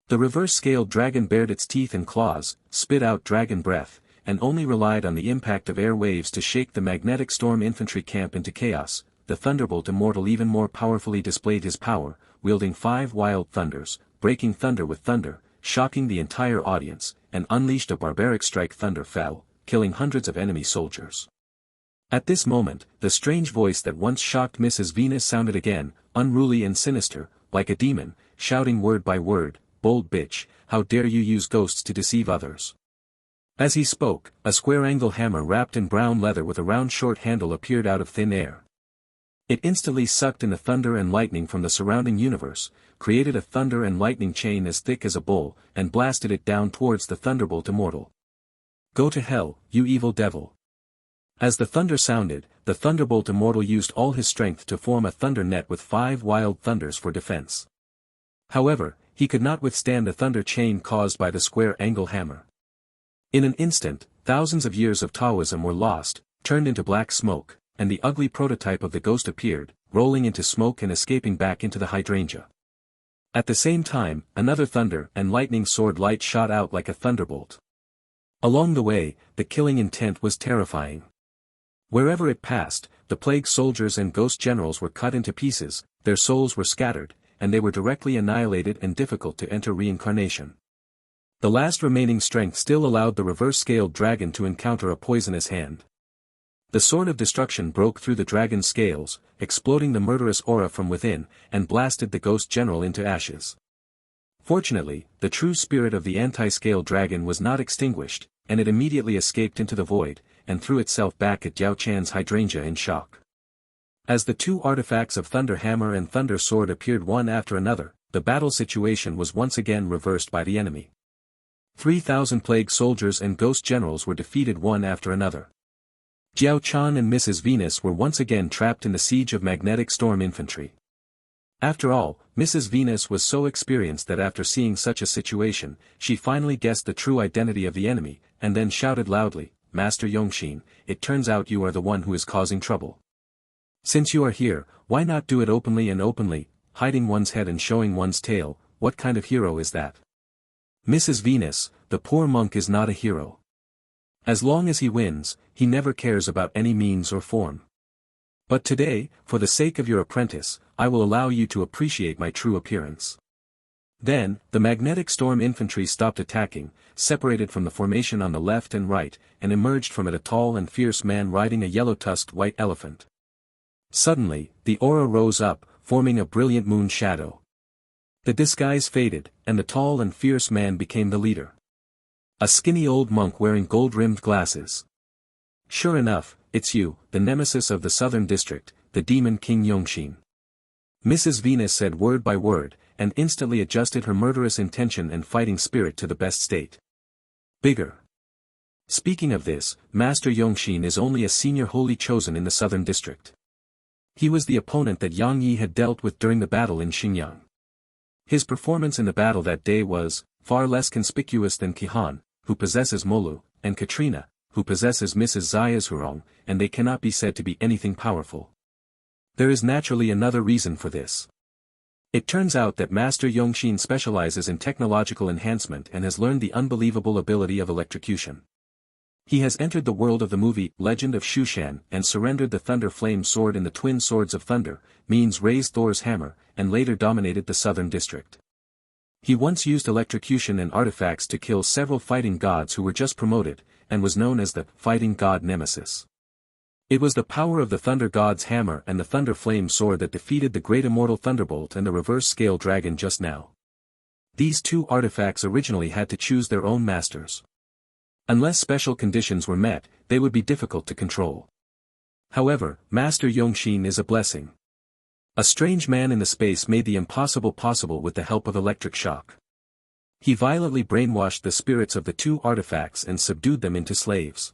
The reverse-scaled dragon bared its teeth and claws, spit out dragon breath, and only relied on the impact of air waves to shake the magnetic storm infantry camp into chaos. The Thunderbolt Immortal even more powerfully displayed his power, wielding 5 wild thunders, breaking thunder with thunder, shocking the entire audience, and unleashed a barbaric strike. Thunder fell, killing hundreds of enemy soldiers. At this moment, the strange voice that once shocked Mrs. Venus sounded again, unruly and sinister, like a demon, shouting word by word, "Bold bitch, how dare you use ghosts to deceive others?" As he spoke, a square-angle hammer wrapped in brown leather with a round short handle appeared out of thin air. It instantly sucked in the thunder and lightning from the surrounding universe, created a thunder and lightning chain as thick as a bowl, and blasted it down towards the Thunderbolt Immortal. "Go to hell, you evil devil." As the thunder sounded, the Thunderbolt Immortal used all his strength to form a thunder net with 5 wild thunders for defense. However, he could not withstand the thunder chain caused by the square-angle hammer. In an instant, thousands of years of Taoism were lost, turned into black smoke, and the ugly prototype of the ghost appeared, rolling into smoke and escaping back into the hydrangea. At the same time, another thunder and lightning sword light shot out like a thunderbolt. Along the way, the killing intent was terrifying. Wherever it passed, the plague soldiers and ghost generals were cut into pieces, their souls were scattered, and they were directly annihilated and difficult to enter reincarnation. The last remaining strength still allowed the reverse-scaled dragon to encounter a poisonous hand. The sword of destruction broke through the dragon's scales, exploding the murderous aura from within, and blasted the ghost general into ashes. Fortunately, the true spirit of the anti-scale dragon was not extinguished, and it immediately escaped into the void, and threw itself back at Yao Chan's hydrangea in shock. As the two artifacts of Thunder Hammer and Thunder Sword appeared one after another, the battle situation was once again reversed by the enemy. 3,000 plague soldiers and ghost generals were defeated one after another. Jiao Chan and Mrs. Venus were once again trapped in the siege of magnetic storm infantry. After all, Mrs. Venus was so experienced that after seeing such a situation, she finally guessed the true identity of the enemy, and then shouted loudly, "Master Yongxin, it turns out you are the one who is causing trouble. Since you are here, why not do it openly and openly, hiding one's head and showing one's tail? What kind of hero is that? Mrs. Venus, the poor monk is not a hero. As long as he wins, he never cares about any means or form. But today, for the sake of your apprentice, I will allow you to appreciate my true appearance." Then, the magnetic storm infantry stopped attacking, separated from the formation on the left and right, and emerged from it a tall and fierce man riding a yellow-tusked white elephant. Suddenly, the aura rose up, forming a brilliant moon shadow. The disguise faded, and the tall and fierce man became the leader. A skinny old monk wearing gold-rimmed glasses. "Sure enough, it's you, the nemesis of the Southern District, the Demon King Yongxin." Mrs. Venus said word by word, and instantly adjusted her murderous intention and fighting spirit to the best state. Bigger. Speaking of this, Master Yongxin is only a senior holy chosen in the Southern District. He was the opponent that Yang Yi had dealt with during the battle in Xinjiang. His performance in the battle that day was far less conspicuous than Kihan, who possesses Molu, and Katrina, who possesses Mrs. Zaya's Hurong, and they cannot be said to be anything powerful. There is naturally another reason for this. It turns out that Master Yongxin specializes in technological enhancement and has learned the unbelievable ability of electrocution. He has entered the world of the movie Legend of Shushan and surrendered the Thunder Flame Sword in the Twin Swords of Thunder, means raised Thor's hammer, and later dominated the Southern District. He once used electrocution and artifacts to kill several fighting gods who were just promoted, and was known as the Fighting God Nemesis. It was the power of the Thunder God's hammer and the Thunder Flame Sword that defeated the Great Immortal Thunderbolt and the Reverse-Scale Dragon just now. These two artifacts originally had to choose their own masters. Unless special conditions were met, they would be difficult to control. However, Master Yongxin is a blessing. A strange man in the space made the impossible possible with the help of electric shock. He violently brainwashed the spirits of the two artifacts and subdued them into slaves.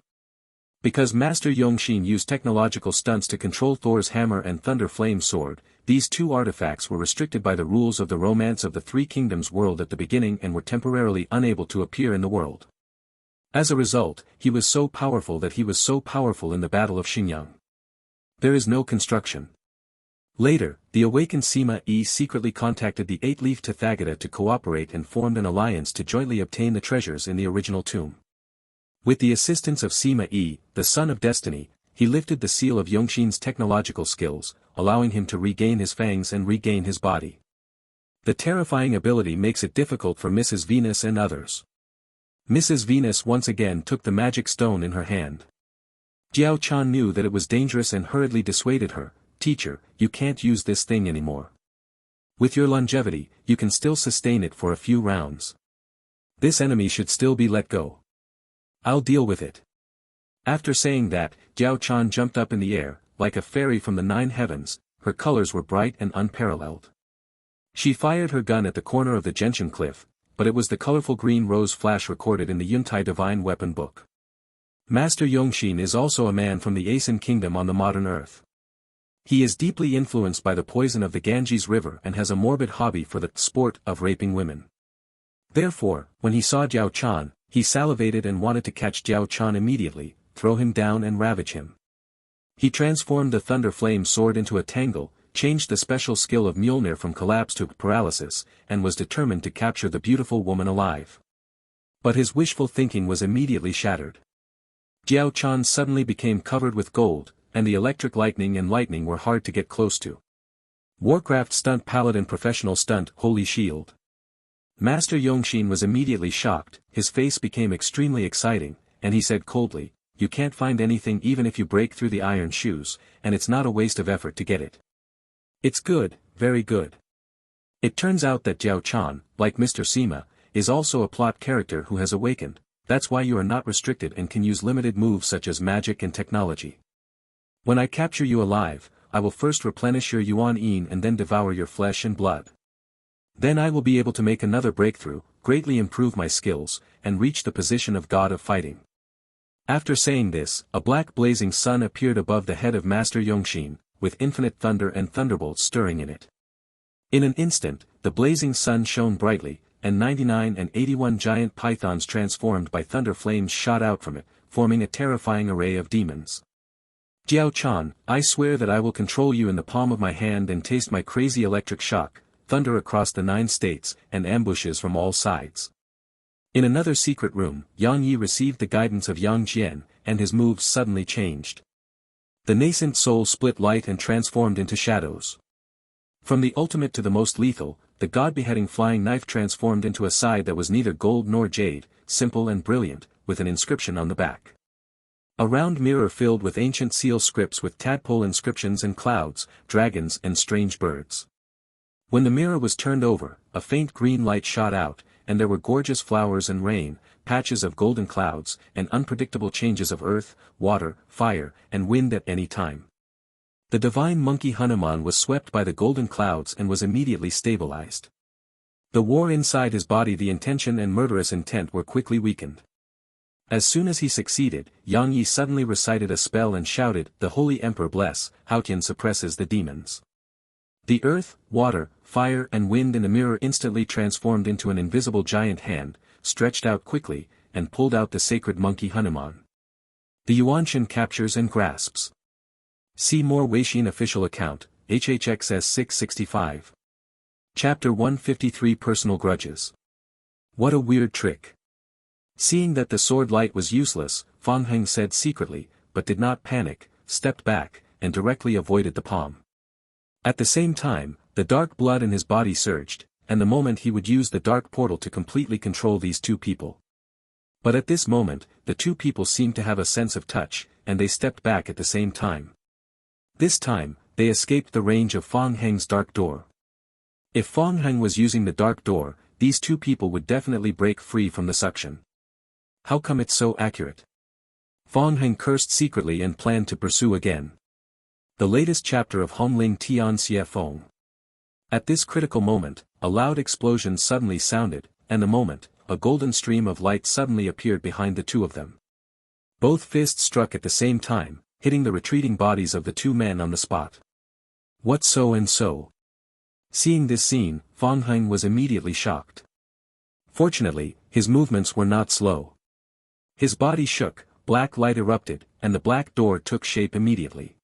Because Master Yongxin used technological stunts to control Thor's hammer and Thunder Flame sword, these two artifacts were restricted by the rules of the Romance of the Three Kingdoms world at the beginning and were temporarily unable to appear in the world. As a result, he was so powerful that he was so powerful in the Battle of Xingyang. There is no construction. Later, the awakened Sima Yi secretly contacted the eight-leaf Tathagata to cooperate and formed an alliance to jointly obtain the treasures in the original tomb. With the assistance of Sima Yi, the Son of Destiny, he lifted the seal of Yongxin's technological skills, allowing him to regain his fangs and regain his body. The terrifying ability makes it difficult for Mrs. Venus and others. Mrs. Venus once again took the magic stone in her hand. Jiao Chan knew that it was dangerous and hurriedly dissuaded her, "Teacher, you can't use this thing anymore. With your longevity, you can still sustain it for a few rounds. This enemy should still be let go. I'll deal with it." After saying that, Jiao Chan jumped up in the air, like a fairy from the 9 heavens, her colors were bright and unparalleled. She fired her gun at the corner of the Gentian cliff, but it was the colorful green rose flash recorded in the Yuntai Divine Weapon Book. Master Yongxin is also a man from the Asen Kingdom on the modern earth. He is deeply influenced by the poison of the Ganges River and has a morbid hobby for the sport of raping women. Therefore, when he saw Jiao Chan, he salivated and wanted to catch Jiao Chan immediately, throw him down and ravage him. He transformed the Thunder Flame sword into a tangle, changed the special skill of Mjolnir from collapse to paralysis, and was determined to capture the beautiful woman alive. But his wishful thinking was immediately shattered. Jiao Chan suddenly became covered with gold, and the electric lightning were hard to get close to. Warcraft Stunt Paladin Professional Stunt Holy Shield. Master Yongxin was immediately shocked, his face became extremely exciting, and he said coldly, "You can't find anything even if you break through the iron shoes, and it's not a waste of effort to get it. It's good, very good." It turns out that Jiao Chan, like Mr. Sima, is also a plot character who has awakened, that's why you are not restricted and can use limited moves such as magic and technology. When I capture you alive, I will first replenish your Yuan Yin and then devour your flesh and blood. Then I will be able to make another breakthrough, greatly improve my skills, and reach the position of God of fighting. After saying this, a black blazing sun appeared above the head of Master Yongxin, with infinite thunder and thunderbolts stirring in it. In an instant, the blazing sun shone brightly, and 99 and 81 giant pythons transformed by thunder flames shot out from it, forming a terrifying array of demons. "Jiao Chan, I swear that I will control you in the palm of my hand and taste my crazy electric shock, thunder across the 9 states, and ambushes from all sides." In another secret room, Yang Yi received the guidance of Yang Jian, and his moves suddenly changed. The nascent soul split light and transformed into shadows. From the ultimate to the most lethal, the god-beheading flying knife transformed into a side that was neither gold nor jade, simple and brilliant, with an inscription on the back. A round mirror filled with ancient seal scripts with tadpole inscriptions and clouds, dragons and strange birds. When the mirror was turned over, a faint green light shot out, and there were gorgeous flowers and rain, patches of golden clouds, and unpredictable changes of earth, water, fire, and wind at any time. The divine monkey Hanuman was swept by the golden clouds and was immediately stabilized. The war inside his body, the intention and murderous intent were quickly weakened. As soon as he succeeded, Yang Yi suddenly recited a spell and shouted, "The Holy Emperor bless, Haotian suppresses the demons." The earth, water, fire and wind in the mirror instantly transformed into an invisible giant hand, stretched out quickly, and pulled out the sacred monkey Hanuman. The Yuanshan captures and grasps. See more Weixin official account, HHXS 665. Chapter 153 Personal Grudges. What a weird trick. Seeing that the sword light was useless, Fang Heng said secretly, but did not panic, stepped back, and directly avoided the palm. At the same time, the dark blood in his body surged, and the moment he would use the dark portal to completely control these two people. But at this moment, the two people seemed to have a sense of touch, and they stepped back at the same time. This time, they escaped the range of Fang Heng's dark door. If Fang Heng was using the dark door, these two people would definitely break free from the suction. How come it's so accurate? Fang Heng cursed secretly and planned to pursue again. The latest chapter of Hongling Tian Xie Feng. At this critical moment, a loud explosion suddenly sounded, and the moment, a golden stream of light suddenly appeared behind the two of them. Both fists struck at the same time, hitting the retreating bodies of the two men on the spot. What so and so? Seeing this scene, Fang Heng was immediately shocked. Fortunately, his movements were not slow. His body shook, black light erupted, and the black door took shape immediately.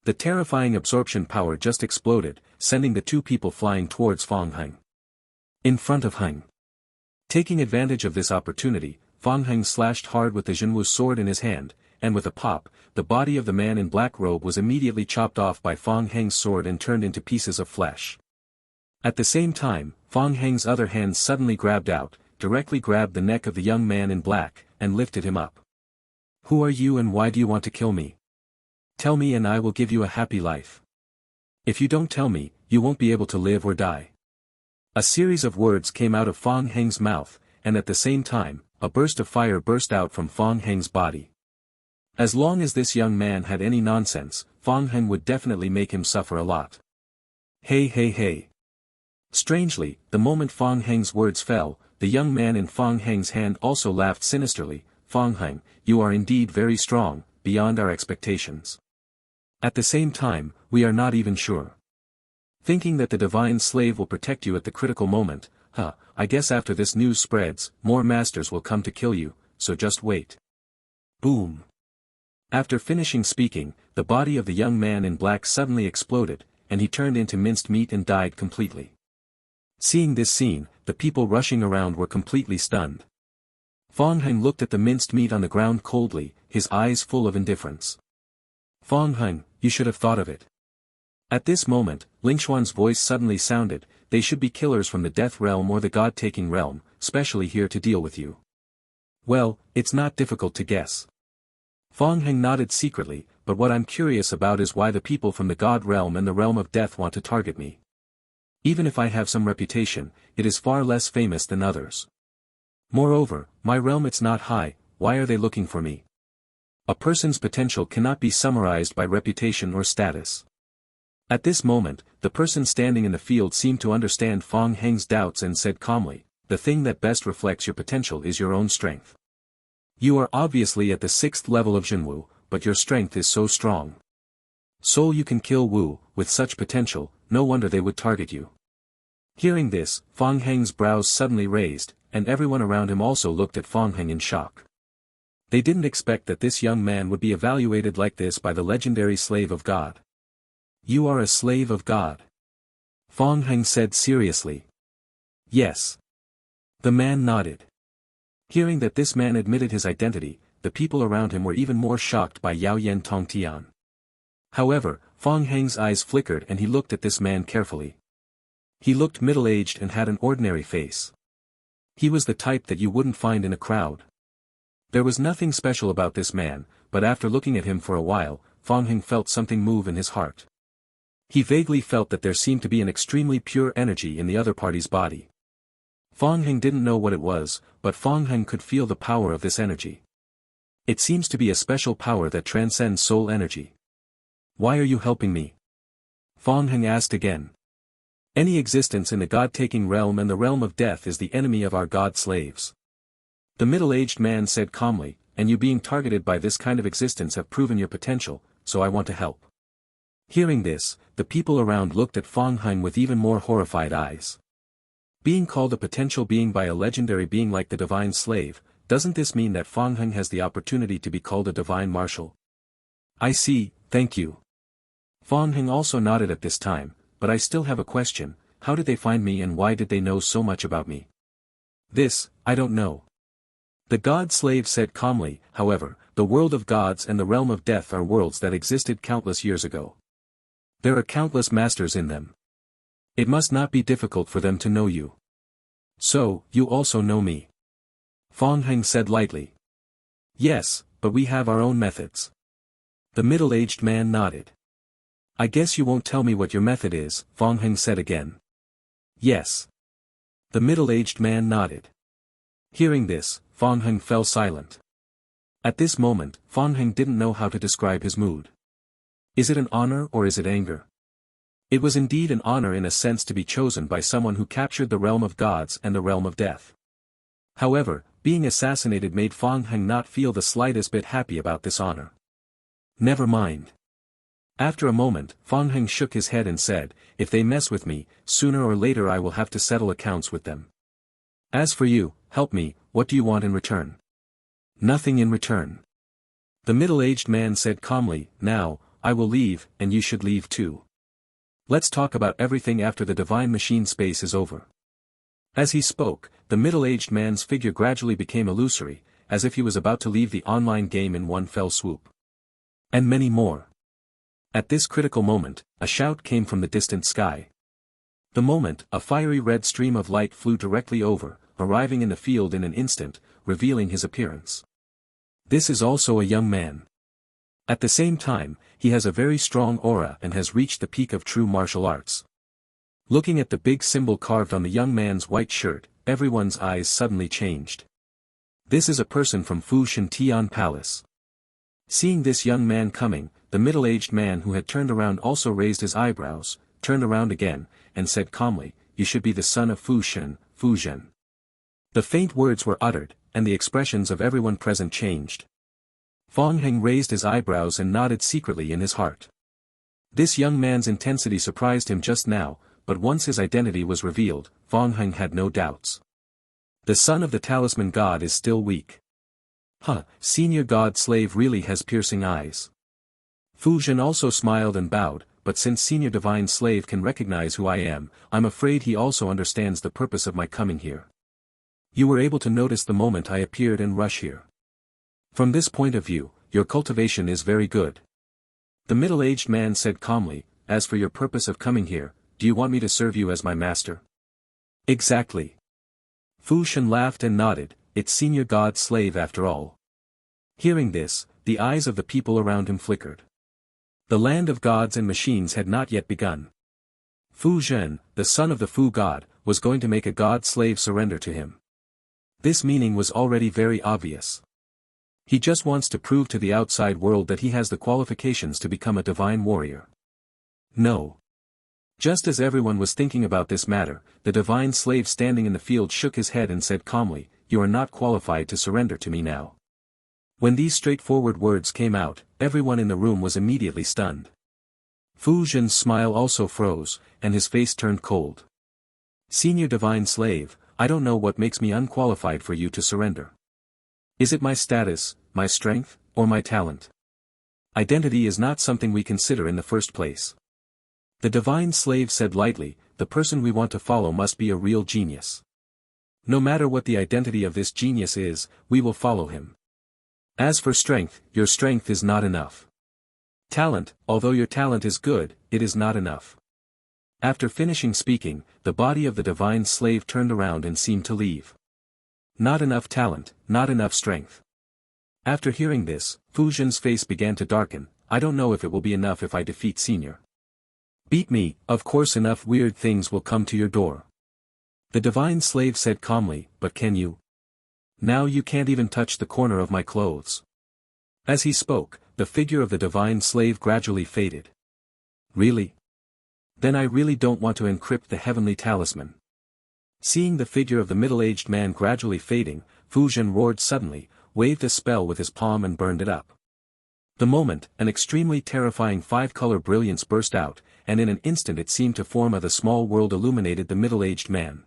The terrifying absorption power just exploded, sending the two people flying towards Fang Heng. In front of Heng. Taking advantage of this opportunity, Fang Heng slashed hard with the Jinwu's sword in his hand, and with a pop, the body of the man in black robe was immediately chopped off by Fang Heng's sword and turned into pieces of flesh. At the same time, Fang Heng's other hand suddenly grabbed out, directly grabbed the neck of the young man in black, and lifted him up. Who are you and why do you want to kill me? Tell me and I will give you a happy life. If you don't tell me, you won't be able to live or die. A series of words came out of Fang Heng's mouth, and at the same time, a burst of fire burst out from Fang Heng's body. As long as this young man had any nonsense, Fang Heng would definitely make him suffer a lot. Hey hey hey. Strangely, the moment Fang Heng's words fell, the young man in Fang Heng's hand also laughed sinisterly. Fang Heng, you are indeed very strong, beyond our expectations. At the same time, we are not even sure. Thinking that the divine slave will protect you at the critical moment, I guess after this news spreads, more masters will come to kill you, so just wait. Boom. After finishing speaking, the body of the young man in black suddenly exploded, and he turned into minced meat and died completely. Seeing this scene, the people rushing around were completely stunned. Fang Heng looked at the minced meat on the ground coldly, his eyes full of indifference. Fang Heng, you should have thought of it. At this moment, Lingxuan's voice suddenly sounded, they should be killers from the death realm or the god-taking realm, specially here to deal with you. Well, it's not difficult to guess. Fang Heng nodded secretly, but what I'm curious about is why the people from the god realm and the realm of death want to target me. Even if I have some reputation, it is far less famous than others. Moreover, my realm it's not high, why are they looking for me? A person's potential cannot be summarized by reputation or status. At this moment, the person standing in the field seemed to understand Fang Heng's doubts and said calmly, the thing that best reflects your potential is your own strength. You are obviously at the 6th level of Jinwu, but your strength is so strong. So you can kill Wu, with such potential, no wonder they would target you. Hearing this, Fang Heng's brows suddenly raised, and everyone around him also looked at Fang Heng in shock. They didn't expect that this young man would be evaluated like this by the legendary slave of God. You are a slave of God? Fang Heng said seriously. Yes. The man nodded. Hearing that this man admitted his identity, the people around him were even more shocked by Yao Yen Tongtian. However, Fang Heng's eyes flickered and he looked at this man carefully. He looked middle-aged and had an ordinary face. He was the type that you wouldn't find in a crowd. There was nothing special about this man, but after looking at him for a while, Fang Heng felt something move in his heart. He vaguely felt that there seemed to be an extremely pure energy in the other party's body. Fang Heng didn't know what it was, but Fang Heng could feel the power of this energy. It seems to be a special power that transcends soul energy. Why are you helping me? Fang Heng asked again. Any existence in the god-taking realm and the realm of death is the enemy of our god slaves. The middle-aged man said calmly, and you being targeted by this kind of existence have proven your potential, so I want to help. Hearing this, the people around looked at Fang Heng with even more horrified eyes. Being called a potential being by a legendary being like the divine slave, doesn't this mean that Fang Heng has the opportunity to be called a divine marshal? I see, thank you. Fang Heng also nodded at this time, but I still have a question, how did they find me and why did they know so much about me? This, I don't know. The god slave said calmly, however, the world of gods and the realm of death are worlds that existed countless years ago. There are countless masters in them. It must not be difficult for them to know you. So, you also know me. Fang Heng said lightly. Yes, but we have our own methods. The middle-aged man nodded. I guess you won't tell me what your method is, Fang Heng said again. Yes. The middle-aged man nodded. Hearing this, Fang Heng fell silent. At this moment, Fang Heng didn't know how to describe his mood. Is it an honor or is it anger? It was indeed an honor in a sense to be chosen by someone who captured the realm of gods and the realm of death. However, being assassinated made Fang Heng not feel the slightest bit happy about this honor. Never mind. After a moment, Fang Heng shook his head and said, if they mess with me, sooner or later I will have to settle accounts with them. As for you, help me, what do you want in return? Nothing in return. The middle-aged man said calmly, now, I will leave, and you should leave too. Let's talk about everything after the divine machine space is over. As he spoke, the middle-aged man's figure gradually became illusory, as if he was about to leave the online game in one fell swoop. And many more. At this critical moment, a shout came from the distant sky. The moment, a fiery red stream of light flew directly over, arriving in the field in an instant, revealing his appearance. This is also a young man. At the same time, he has a very strong aura and has reached the peak of true martial arts. Looking at the big symbol carved on the young man's white shirt, everyone's eyes suddenly changed. This is a person from Fu Shan Tian Palace. Seeing this young man coming, the middle-aged man who had turned around also raised his eyebrows, turned around again, and said calmly, you should be the son of Fu Shan, Fu Zhen. The faint words were uttered, and the expressions of everyone present changed. Fang Heng raised his eyebrows and nodded secretly in his heart. This young man's intensity surprised him just now, but once his identity was revealed, Fang Heng had no doubts. The son of the talisman god is still weak. Senior god slave really has piercing eyes. Fu Zhen also smiled and bowed, but since senior divine slave can recognize who I am, I'm afraid he also understands the purpose of my coming here. You were able to notice the moment I appeared and rush here. From this point of view, your cultivation is very good. The middle-aged man said calmly, as for your purpose of coming here, do you want me to serve you as my master? Exactly. Fu Shan laughed and nodded, it's senior god slave after all. Hearing this, the eyes of the people around him flickered. The land of gods and machines had not yet begun. Fu Zhen, the son of the Fu god, was going to make a god slave surrender to him. This meaning was already very obvious. He just wants to prove to the outside world that he has the qualifications to become a divine warrior. No. Just as everyone was thinking about this matter, the divine slave standing in the field shook his head and said calmly, you are not qualified to surrender to me now. When these straightforward words came out, everyone in the room was immediately stunned. Fu Zhen's smile also froze, and his face turned cold. Senior divine slave, I don't know what makes me unqualified for you to surrender. Is it my status, my strength, or my talent? Identity is not something we consider in the first place. The divine slave said lightly, the person we want to follow must be a real genius. No matter what the identity of this genius is, we will follow him. As for strength, your strength is not enough. Talent, although your talent is good, it is not enough. After finishing speaking, the body of the divine slave turned around and seemed to leave. Not enough talent, not enough strength. After hearing this, Fu Zhen's face began to darken, I don't know if it will be enough if I defeat senior. Beat me, of course enough weird things will come to your door. The divine slave said calmly, but can you? Now you can't even touch the corner of my clothes. As he spoke, the figure of the divine slave gradually faded. Really? Then I really don't want to encrypt the heavenly talisman. Seeing the figure of the middle-aged man gradually fading, Fu Zhen roared suddenly, waved a spell with his palm and burned it up. The moment, an extremely terrifying five-color brilliance burst out, and in an instant it seemed to form the small world illuminated the middle-aged man.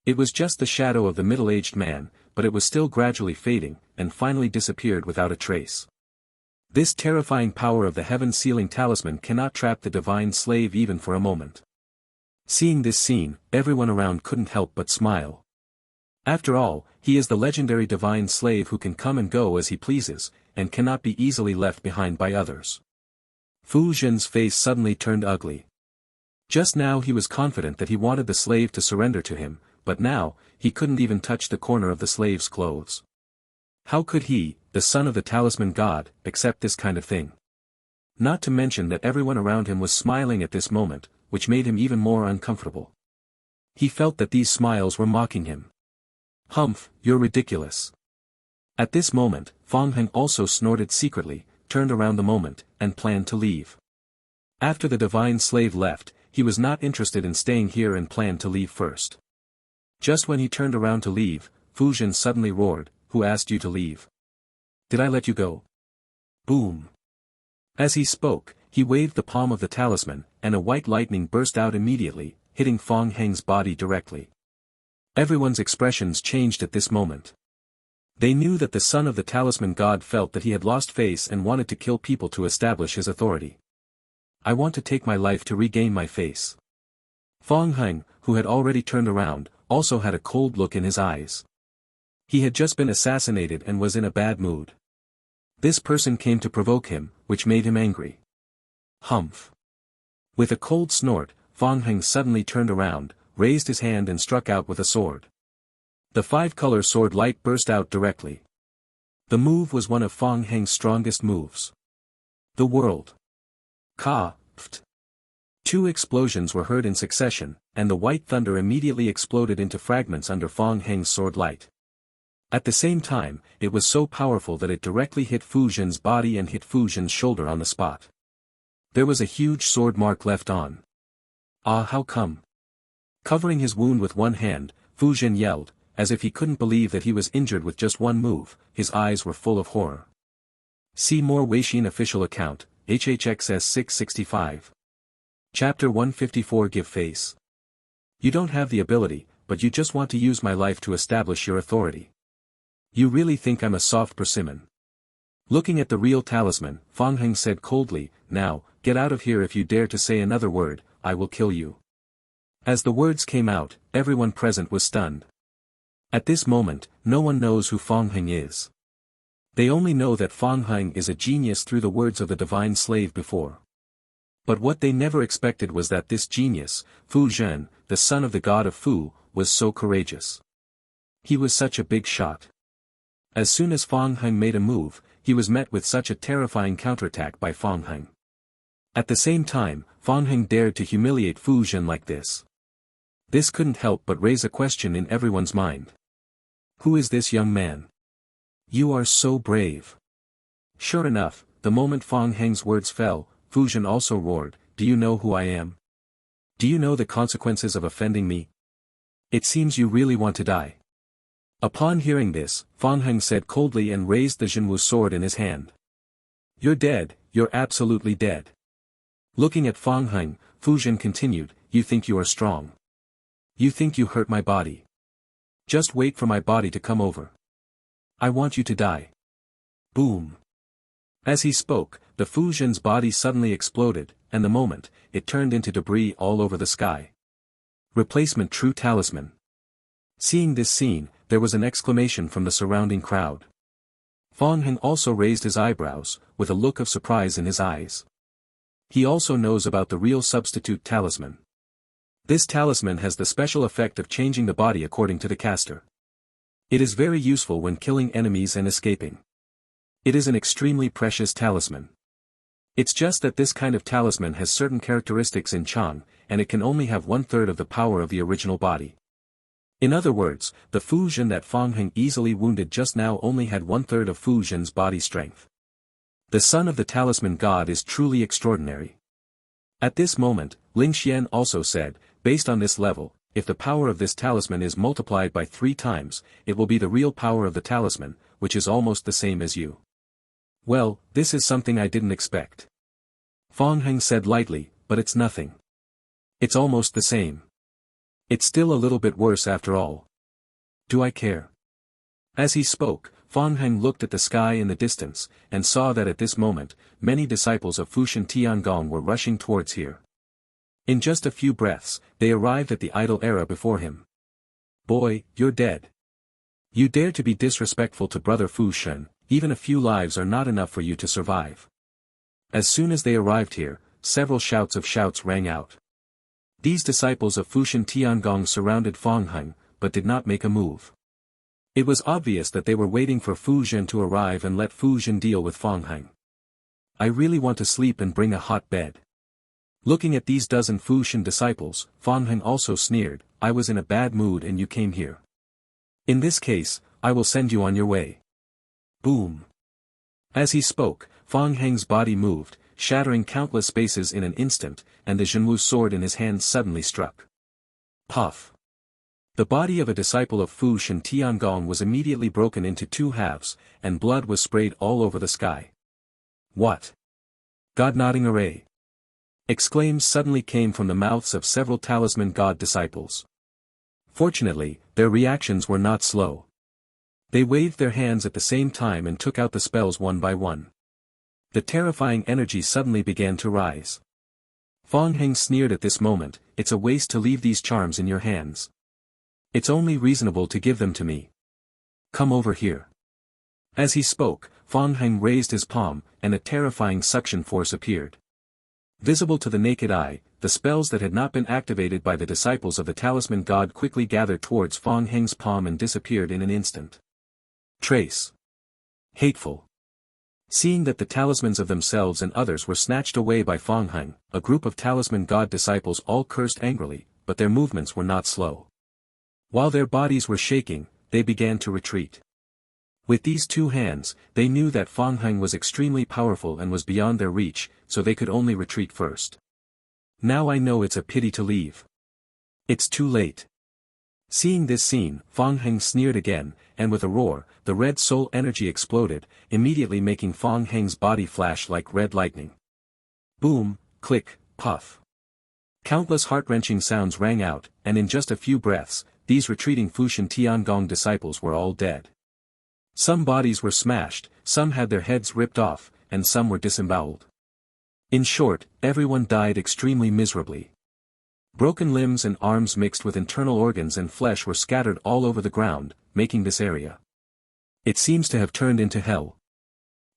It was just the shadow of the middle-aged man, but it was still gradually fading, and finally disappeared without a trace. This terrifying power of the heaven-sealing talisman cannot trap the divine slave even for a moment. Seeing this scene, everyone around couldn't help but smile. After all, he is the legendary divine slave who can come and go as he pleases, and cannot be easily left behind by others. Fu Zhen's face suddenly turned ugly. Just now he was confident that he wanted the slave to surrender to him, but now, he couldn't even touch the corner of the slave's clothes. How could he, the son of the talisman god, accept this kind of thing? Not to mention that everyone around him was smiling at this moment, which made him even more uncomfortable. He felt that these smiles were mocking him. Humph, you're ridiculous. At this moment, Fang Heng also snorted secretly, turned around the moment, and planned to leave. After the divine slave left, he was not interested in staying here and planned to leave first. Just when he turned around to leave, Fu Zhen suddenly roared, "Who asked you to leave? Did I let you go?" Boom. As he spoke, he waved the palm of the talisman, and a white lightning burst out immediately, hitting Fang Heng's body directly. Everyone's expressions changed at this moment. They knew that the son of the talisman god felt that he had lost face and wanted to kill people to establish his authority. "I want to take my life to regain my face." Fang Heng, who had already turned around, also had a cold look in his eyes. He had just been assassinated and was in a bad mood. This person came to provoke him, which made him angry. Humph. With a cold snort, Fang Heng suddenly turned around, raised his hand and struck out with a sword. The five-color sword light burst out directly. The move was one of Fang Heng's strongest moves. The world. Ka-ft. Two explosions were heard in succession, and the white thunder immediately exploded into fragments under Fang Heng's sword light. At the same time, it was so powerful that it directly hit Fu Zhen's body and hit Fu Zhen's shoulder on the spot. There was a huge sword mark left on. "Ah, how come?" Covering his wound with one hand, Fu Zhen yelled, as if he couldn't believe that he was injured with just one move. His eyes were full of horror. See more Weixin official account, HHXS 665. Chapter 154 Give face. You don't have the ability, but you just want to use my life to establish your authority. You really think I'm a soft persimmon? Looking at the real talisman, Fang Heng said coldly, "Now, get out of here. If you dare to say another word, I will kill you." As the words came out, everyone present was stunned. At this moment, no one knows who Fang Heng is. They only know that Fang Heng is a genius through the words of the divine slave before. But what they never expected was that this genius, Fu Zhen, the son of the god of Fu, was so courageous. He was such a big shot. As soon as Fang Heng made a move, he was met with such a terrifying counterattack by Fang Heng. At the same time, Fang Heng dared to humiliate Fu Zhen like this. This couldn't help but raise a question in everyone's mind. Who is this young man? You are so brave. Sure enough, the moment Fang Heng's words fell, Fu Zhen also roared, "Do you know who I am? Do you know the consequences of offending me? It seems you really want to die." Upon hearing this, Fang Heng said coldly and raised the Zhenwu sword in his hand. "You're dead, you're absolutely dead." Looking at Fang Heng, Fu Zhen continued, "You think you are strong. You think you hurt my body. Just wait for my body to come over. I want you to die." Boom. As he spoke, the Fu Zhen's body suddenly exploded, and the moment, it turned into debris all over the sky. Replacement true talisman. Seeing this scene, there was an exclamation from the surrounding crowd. Fang Heng also raised his eyebrows, with a look of surprise in his eyes. He also knows about the real substitute talisman. This talisman has the special effect of changing the body according to the caster. It is very useful when killing enemies and escaping. It is an extremely precious talisman. It's just that this kind of talisman has certain characteristics in Chang, and it can only have 1/3 of the power of the original body. In other words, the Fu Zhen that Fang Heng easily wounded just now only had 1/3 of Fu Zhen's body strength. The son of the talisman god is truly extraordinary. At this moment, Ling Xian also said, based on this level, if the power of this talisman is multiplied by 3 times, it will be the real power of the talisman, which is almost the same as you. Well, this is something I didn't expect. Fang Heng said lightly, but it's nothing. It's almost the same. It's still a little bit worse after all. Do I care? As he spoke, Fang Heng looked at the sky in the distance, and saw that at this moment, many disciples of Fushan Tiangong were rushing towards here. In just a few breaths, they arrived at the idle era before him. Boy, you're dead. You dare to be disrespectful to brother Fu Shen, even a few lives are not enough for you to survive. As soon as they arrived here, several shouts rang out. These disciples of Fushan Tiangong surrounded Fang Heng, but did not make a move. It was obvious that they were waiting for Fu Zhen to arrive and let Fu Zhen deal with Fang Heng. I really want to sleep and bring a hot bed. Looking at these dozen Fu Shen disciples, Fang Heng also sneered, I was in a bad mood and you came here. In this case, I will send you on your way. Boom. As he spoke, Fang Heng's body moved, shattering countless spaces in an instant, and the Zhenwu's sword in his hand suddenly struck. Puff! The body of a disciple of Fu Shan Tiangong was immediately broken into two halves, and blood was sprayed all over the sky. What? God-nodding array! Exclaims suddenly came from the mouths of several talisman god disciples. Fortunately, their reactions were not slow. They waved their hands at the same time and took out the spells one by one. The terrifying energy suddenly began to rise. Fang Heng sneered at this moment, "It's a waste to leave these charms in your hands. It's only reasonable to give them to me. Come over here." As he spoke, Fang Heng raised his palm, and a terrifying suction force appeared. Visible to the naked eye, the spells that had not been activated by the disciples of the talisman god quickly gathered towards Fang Heng's palm and disappeared in an instant. Trace. Hateful. Seeing that the talismans of themselves and others were snatched away by Fang Heng, a group of talisman god disciples all cursed angrily, but their movements were not slow. While their bodies were shaking, they began to retreat. With these two hands, they knew that Fang Heng was extremely powerful and was beyond their reach, so they could only retreat first. Now I know it's a pity to leave. It's too late. Seeing this scene, Fang Heng sneered again, and with a roar, the red soul energy exploded, immediately making Fang Heng's body flash like red lightning. Boom, click, puff. Countless heart-wrenching sounds rang out, and in just a few breaths, these retreating Fu Shan Tiangong disciples were all dead. Some bodies were smashed, some had their heads ripped off, and some were disemboweled. In short, everyone died extremely miserably. Broken limbs and arms mixed with internal organs and flesh were scattered all over the ground, making this area. It seems to have turned into hell.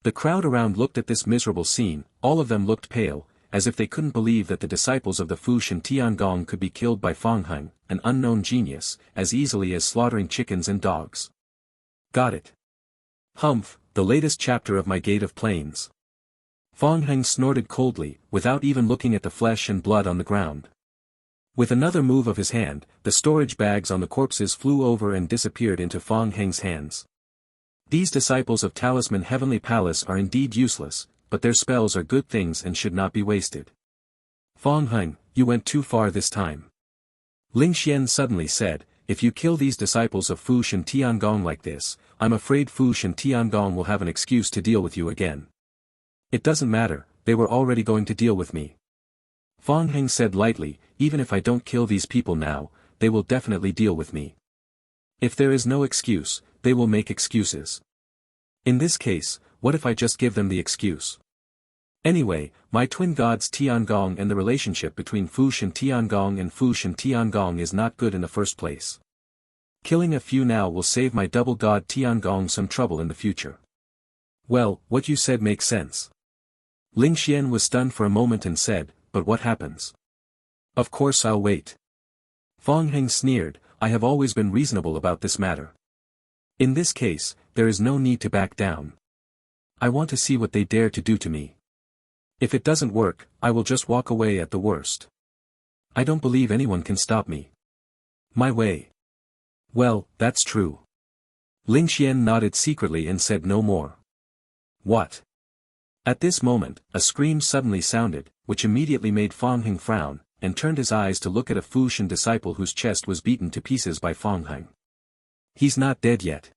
The crowd around looked at this miserable scene, all of them looked pale, as if they couldn't believe that the disciples of the Fu Shan Tiangong could be killed by Fang Heng, an unknown genius, as easily as slaughtering chickens and dogs. Got it. Humph, the latest chapter of my Gate of Plains. Fang Heng snorted coldly, without even looking at the flesh and blood on the ground. With another move of his hand, the storage bags on the corpses flew over and disappeared into Fang Heng's hands. These disciples of Talisman Heavenly Palace are indeed useless, but their spells are good things and should not be wasted. Fang Heng, you went too far this time. Ling Xian suddenly said, "If you kill these disciples of Fu Shan Tiangong like this, I'm afraid Fu Shan Tiangong will have an excuse to deal with you again." "It doesn't matter, they were already going to deal with me." Fang Heng said lightly, "Even if I don't kill these people now, they will definitely deal with me. If there is no excuse, they will make excuses. In this case, what if I just give them the excuse? Anyway, my twin gods Tiangong and the relationship between Fu Shan Tiangong and Fu Shan Tiangong is not good in the first place. Killing a few now will save my double god Tiangong some trouble in the future." "Well, what you said makes sense." Ling Xian was stunned for a moment and said, "But what happens?" "Of course I'll wait." Fang Heng sneered, "I have always been reasonable about this matter. In this case, there is no need to back down. I want to see what they dare to do to me. If it doesn't work, I will just walk away at the worst. I don't believe anyone can stop me. My way." "Well, that's true." Ling Xian nodded secretly and said no more. "What?" At this moment, a scream suddenly sounded, which immediately made Fang Heng frown, and turned his eyes to look at a Fu Shan disciple whose chest was beaten to pieces by Fang Heng. "He's not dead yet."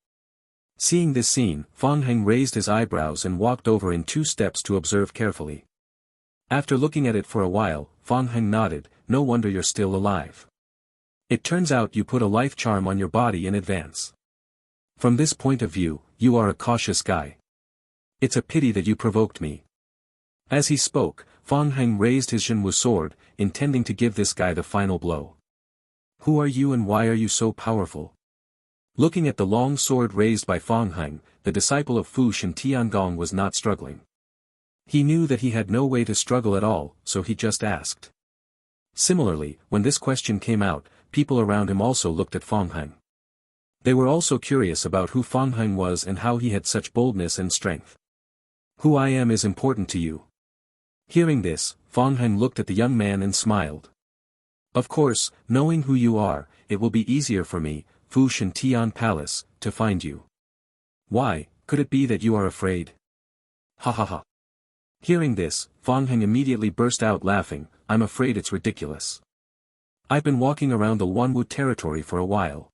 Seeing this scene, Fang Heng raised his eyebrows and walked over in 2 steps to observe carefully. After looking at it for a while, Fang Heng nodded, "No wonder you're still alive. It turns out you put a life charm on your body in advance. From this point of view, you are a cautious guy. It's a pity that you provoked me." As he spoke, Fang Heng raised his Zhenwu sword, intending to give this guy the final blow. "Who are you and why are you so powerful?" Looking at the long sword raised by Fang Heng, the disciple of Fu Shan Tiangong was not struggling. He knew that he had no way to struggle at all, so he just asked. Similarly, when this question came out, people around him also looked at Fang Heng. They were also curious about who Fang Heng was and how he had such boldness and strength. "Who I am is important to you." Hearing this, Fang Heng looked at the young man and smiled. "Of course, knowing who you are, it will be easier for me, Fu Shan Tian Palace, to find you. Why, could it be that you are afraid?" "Ha ha ha." Hearing this, Fang Heng immediately burst out laughing, I'm afraid it's ridiculous. I've been walking around the Wanwu territory for a while.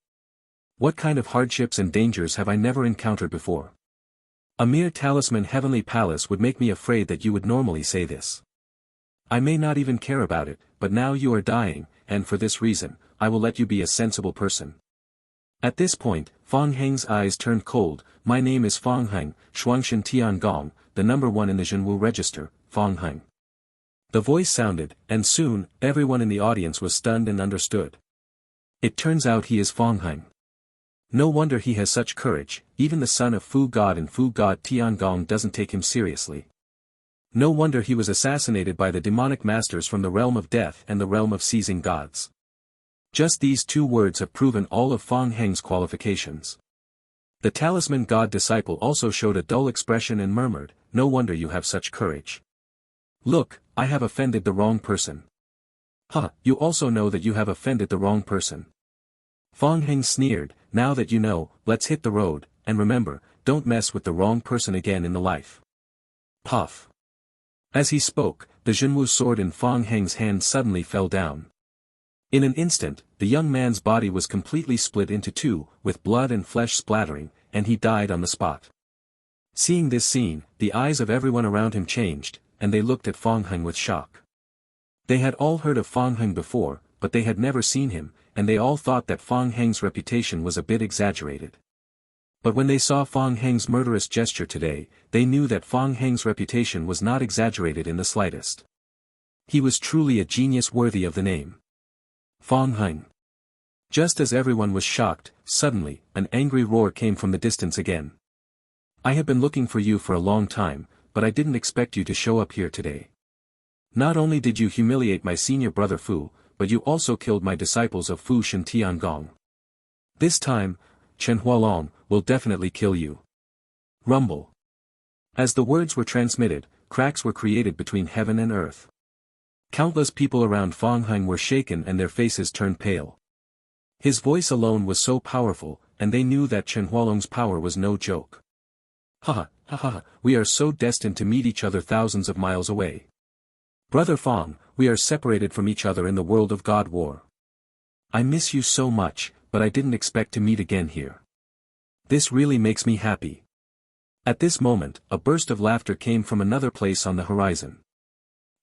What kind of hardships and dangers have I never encountered before? A mere talisman heavenly palace would make me afraid that you would normally say this. I may not even care about it, but now you are dying, and for this reason, I will let you be a sensible person. At this point, Fang Heng's eyes turned cold. My name is Fang Heng, Shuangshan Tiangong, the number 1 in the Zhenwu register, Fang Heng. The voice sounded, and soon, everyone in the audience was stunned and understood. It turns out he is Fang Heng. No wonder he has such courage, even the son of Fu God and Fu God Tiangong doesn't take him seriously. No wonder he was assassinated by the demonic masters from the realm of death and the realm of seizing gods. Just these 2 words have proven all of Fang Heng's qualifications. The talisman god disciple also showed a dull expression and murmured, no wonder you have such courage. Look, I have offended the wrong person. You also know that you have offended the wrong person. Fang Heng sneered, now that you know, let's hit the road, and remember, don't mess with the wrong person again in the life. Puff. As he spoke, the Zhenwu sword in Fang Heng's hand suddenly fell down. In an instant, the young man's body was completely split into 2, with blood and flesh splattering, and he died on the spot. Seeing this scene, the eyes of everyone around him changed, and they looked at Fang Heng with shock. They had all heard of Fang Heng before, but they had never seen him, and they all thought that Fang Heng's reputation was a bit exaggerated. But when they saw Fang Heng's murderous gesture today, they knew that Fang Heng's reputation was not exaggerated in the slightest. He was truly a genius worthy of the name. Fang Heng. Just as everyone was shocked, suddenly, an angry roar came from the distance again. I have been looking for you for a long time, but I didn't expect you to show up here today. Not only did you humiliate my senior brother Fu, but you also killed my disciples of Fu Shan Tiangong. This time, Chen Hualong will definitely kill you. Rumble. As the words were transmitted, cracks were created between heaven and earth. Countless people around Fang Heng were shaken and their faces turned pale. His voice alone was so powerful, and they knew that Chen Hualong's power was no joke. We are so destined to meet each other thousands of miles away. Brother Fang, we are separated from each other in the world of God War. I miss you so much, but I didn't expect to meet again here. This really makes me happy. At this moment, a burst of laughter came from another place on the horizon.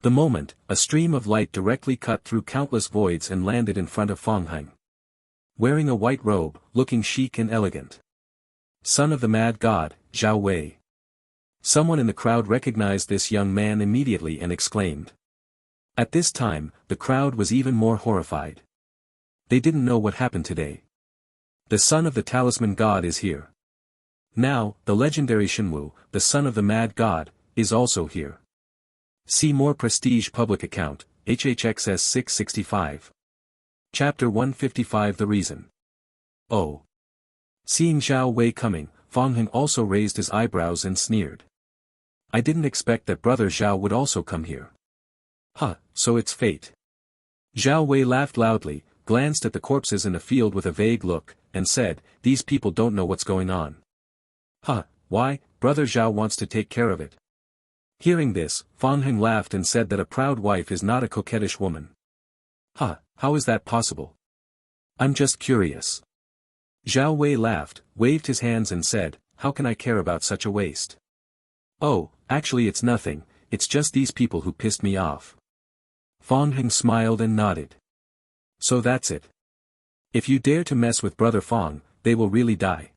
The moment, a stream of light directly cut through countless voids and landed in front of Fang Heng. Wearing a white robe, looking chic and elegant. Son of the mad god, Zhao Wei. Someone in the crowd recognized this young man immediately and exclaimed. At this time, the crowd was even more horrified. They didn't know what happened today. The son of the talisman god is here. Now, the legendary Shenwu, the son of the mad god, is also here. See more prestige public account, HHXS 665. Chapter 155 The Reason. Oh. Seeing Zhao Wei coming, Fang Heng also raised his eyebrows and sneered. I didn't expect that brother Zhao would also come here. So it's fate. Zhao Wei laughed loudly, glanced at the corpses in a field with a vague look, and said, these people don't know what's going on. Why, brother Zhao wants to take care of it. Hearing this, Fang Heng laughed and said that a proud wife is not a coquettish woman. How is that possible? I'm just curious. Zhao Wei laughed, waved his hands and said, how can I care about such a waste? Oh, actually it's nothing, it's just these people who pissed me off. Fang Heng smiled and nodded. So that's it. If you dare to mess with brother Fang, they will really die.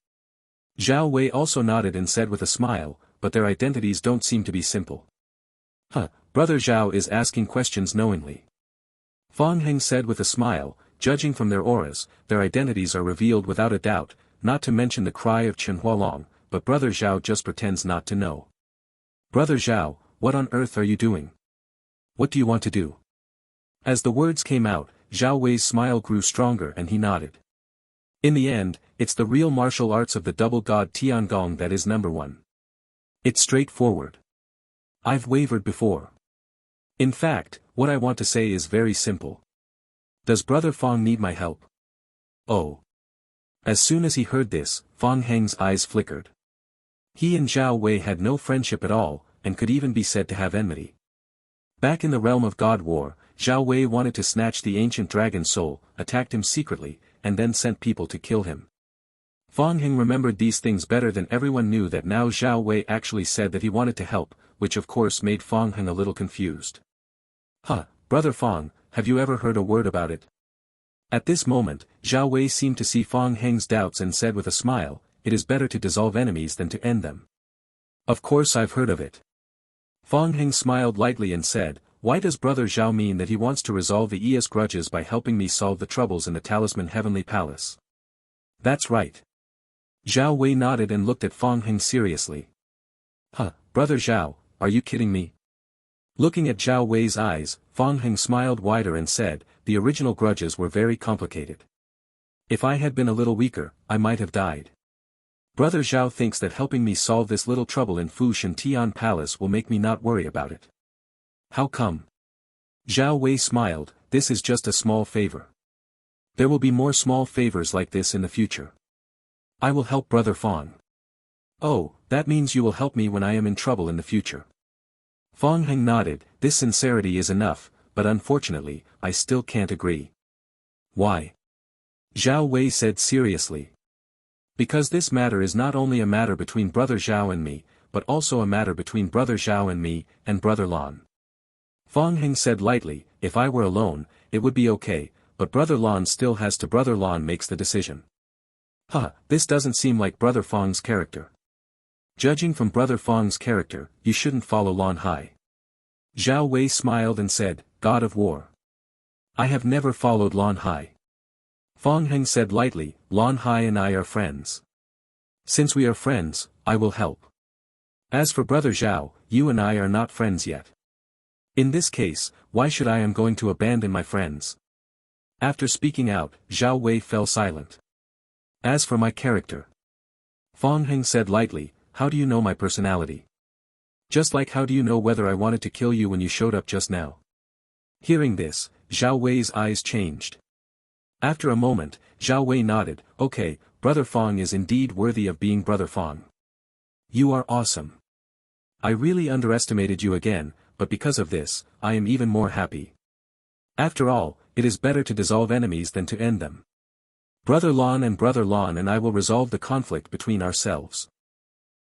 Zhao Wei also nodded and said with a smile, but their identities don't seem to be simple. Brother Zhao is asking questions knowingly. Fang Heng said with a smile, judging from their auras, their identities are revealed without a doubt, not to mention the cry of Chen Hualong, but brother Zhao just pretends not to know. Brother Zhao, what on earth are you doing? What do you want to do? As the words came out, Zhao Wei's smile grew stronger and he nodded. In the end, it's the real martial arts of the double god Tiangong that is number one. It's straightforward. I've wavered before. In fact, what I want to say is very simple. Does brother Fang need my help? Oh. As soon as he heard this, Fang Heng's eyes flickered. He and Zhao Wei had no friendship at all, and could even be said to have enmity. Back in the realm of God War, Zhao Wei wanted to snatch the ancient dragon's soul, attacked him secretly, and then sent people to kill him. Fang Heng remembered these things better than everyone knew that now Zhao Wei actually said that he wanted to help, which of course made Fang Heng a little confused. Huh, Brother Fang, have you ever heard a word about it? At this moment, Zhao Wei seemed to see Fang Heng's doubts and said with a smile, it is better to dissolve enemies than to end them. Of course I've heard of it. Fang Heng smiled lightly and said, why does Brother Zhao mean that he wants to resolve the ES grudges by helping me solve the troubles in the Talisman Heavenly Palace? That's right. Zhao Wei nodded and looked at Fang Heng seriously. Huh, Brother Zhao, are you kidding me? Looking at Zhao Wei's eyes, Fang Heng smiled wider and said, the original grudges were very complicated. If I had been a little weaker, I might have died. Brother Zhao thinks that helping me solve this little trouble in Fu Shan Tian Palace will make me not worry about it. How come? Zhao Wei smiled, this is just a small favor. There will be more small favors like this in the future. I will help Brother Fang. Oh, that means you will help me when I am in trouble in the future. Fang Heng nodded, this sincerity is enough, but unfortunately, I still can't agree. Why? Zhao Wei said seriously. Because this matter is not only a matter between Brother Zhao and me, but also a matter between Brother Zhao and me, and Brother Lan. Fang Heng said lightly, if I were alone, it would be okay, but Brother Lan still has to. Brother Lan makes the decision. Huh, this doesn't seem like Brother Fang's character. Judging from Brother Fang's character, you shouldn't follow Lan Hai. Zhao Wei smiled and said, God of War. I have never followed Lan Hai. Fang Heng said lightly, Lan Hai and I are friends. Since we are friends, I will help. As for Brother Zhao, you and I are not friends yet. In this case, why should I am going to abandon my friends? After speaking out, Zhao Wei fell silent. As for my character. Fang Heng said lightly, how do you know my personality? Just like how do you know whether I wanted to kill you when you showed up just now? Hearing this, Zhao Wei's eyes changed. After a moment, Zhao Wei nodded, okay, Brother Fang is indeed worthy of being Brother Fang. You are awesome. I really underestimated you again, but because of this, I am even more happy. After all, it is better to dissolve enemies than to end them. Brother Lan and I will resolve the conflict between ourselves.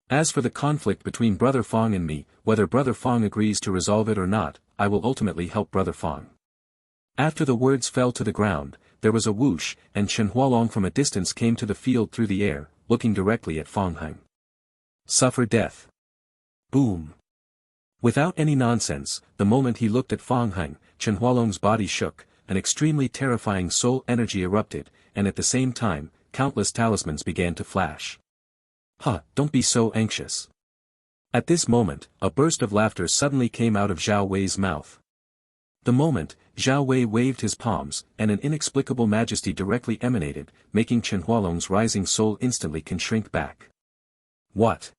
As for the conflict between Brother Fang and me, whether Brother Fang agrees to resolve it or not, I will ultimately help Brother Fang. After the words fell to the ground, there was a whoosh, and Chen Hualong from a distance came to the field through the air, looking directly at Fang Heng. Suffer death. Boom. Without any nonsense, the moment he looked at Fang Heng, Chen Hualong's body shook, an extremely terrifying soul energy erupted, and at the same time, countless talismans began to flash. Huh, don't be so anxious. At this moment, a burst of laughter suddenly came out of Zhao Wei's mouth. The moment, Zhao Wei waved his palms, and an inexplicable majesty directly emanated, making Chen Hualong's rising soul instantly can shrink back. What?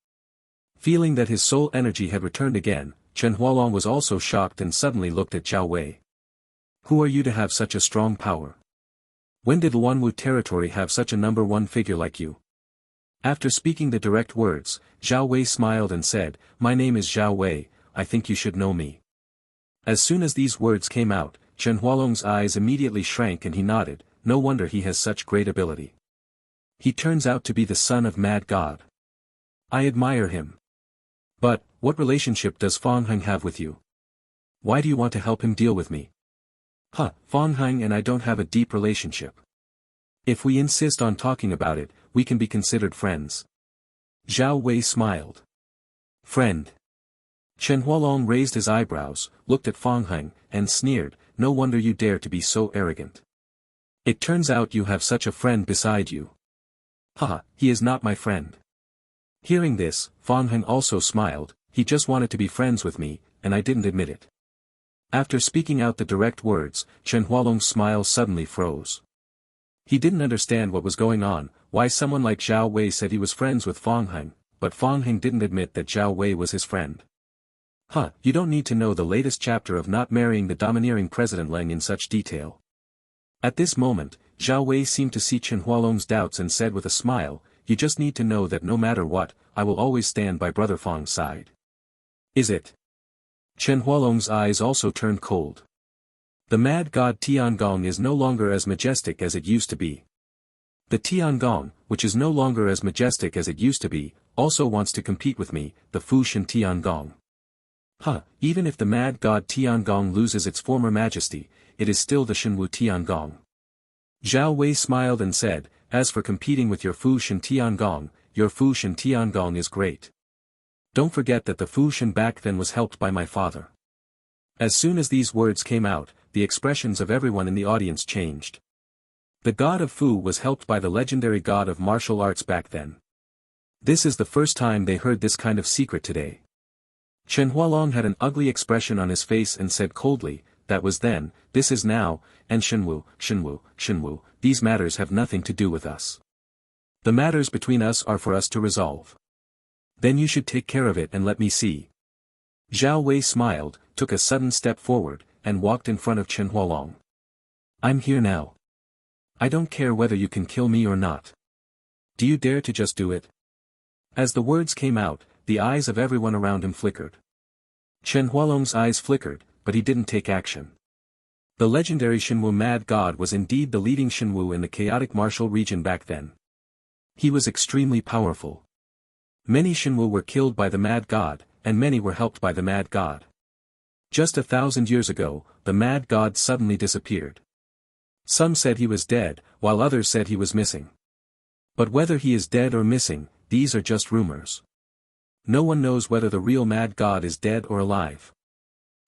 Feeling that his soul energy had returned again, Chen Hualong was also shocked and suddenly looked at Zhao Wei. Who are you to have such a strong power? When did Luanwu territory have such a number one figure like you? After speaking the direct words, Zhao Wei smiled and said, my name is Zhao Wei, I think you should know me. As soon as these words came out, Chen Hualong's eyes immediately shrank and he nodded, no wonder he has such great ability. He turns out to be the son of Mad God. I admire him. But, what relationship does Fang Heng have with you? Why do you want to help him deal with me? Huh, Fang Heng and I don't have a deep relationship. If we insist on talking about it, we can be considered friends. Zhao Wei smiled. Friend. Chen Hualong raised his eyebrows, looked at Fang Heng, and sneered, no wonder you dare to be so arrogant. It turns out you have such a friend beside you. Haha, he is not my friend. Hearing this, Fang Heng also smiled, he just wanted to be friends with me, and I didn't admit it. After speaking out the direct words, Chen Hualong's smile suddenly froze. He didn't understand what was going on, why someone like Zhao Wei said he was friends with Fang Heng, but Fang Heng didn't admit that Zhao Wei was his friend. Huh, you don't need to know the latest chapter of not marrying the domineering President Leng in such detail. At this moment, Zhao Wei seemed to see Chen Hualong's doubts and said with a smile, you just need to know that no matter what, I will always stand by Brother Fang's side. Is it? Chen Hualong's eyes also turned cold. The mad god Tiangong is no longer as majestic as it used to be. The Tiangong, which is no longer as majestic as it used to be, also wants to compete with me, the Fu Shan Tiangong. Even if the mad god Tiangong loses its former majesty, it is still the Shenwu Tiangong. Zhao Wei smiled and said, as for competing with your Fu Shan Tiangong, your Fu Shan Tiangong is great. Don't forget that the Fu Shan back then was helped by my father. As soon as these words came out, the expressions of everyone in the audience changed. The god of Fu was helped by the legendary god of martial arts back then. This is the first time they heard this kind of secret today. Chen Hualong had an ugly expression on his face and said coldly, that was then, this is now, and Shenwu, these matters have nothing to do with us. The matters between us are for us to resolve. Then you should take care of it and let me see. Zhao Wei smiled, took a sudden step forward, and walked in front of Chen Hualong. I'm here now. I don't care whether you can kill me or not. Do you dare to just do it? As the words came out, the eyes of everyone around him flickered. Chen Hualong's eyes flickered, but he didn't take action. The legendary Shenwu mad god was indeed the leading Shenwu in the chaotic martial region back then. He was extremely powerful. Many Shenwu were killed by the mad god, and many were helped by the mad god. Just 1,000 years ago, the mad god suddenly disappeared. Some said he was dead, while others said he was missing. But whether he is dead or missing, these are just rumors. No one knows whether the real mad god is dead or alive.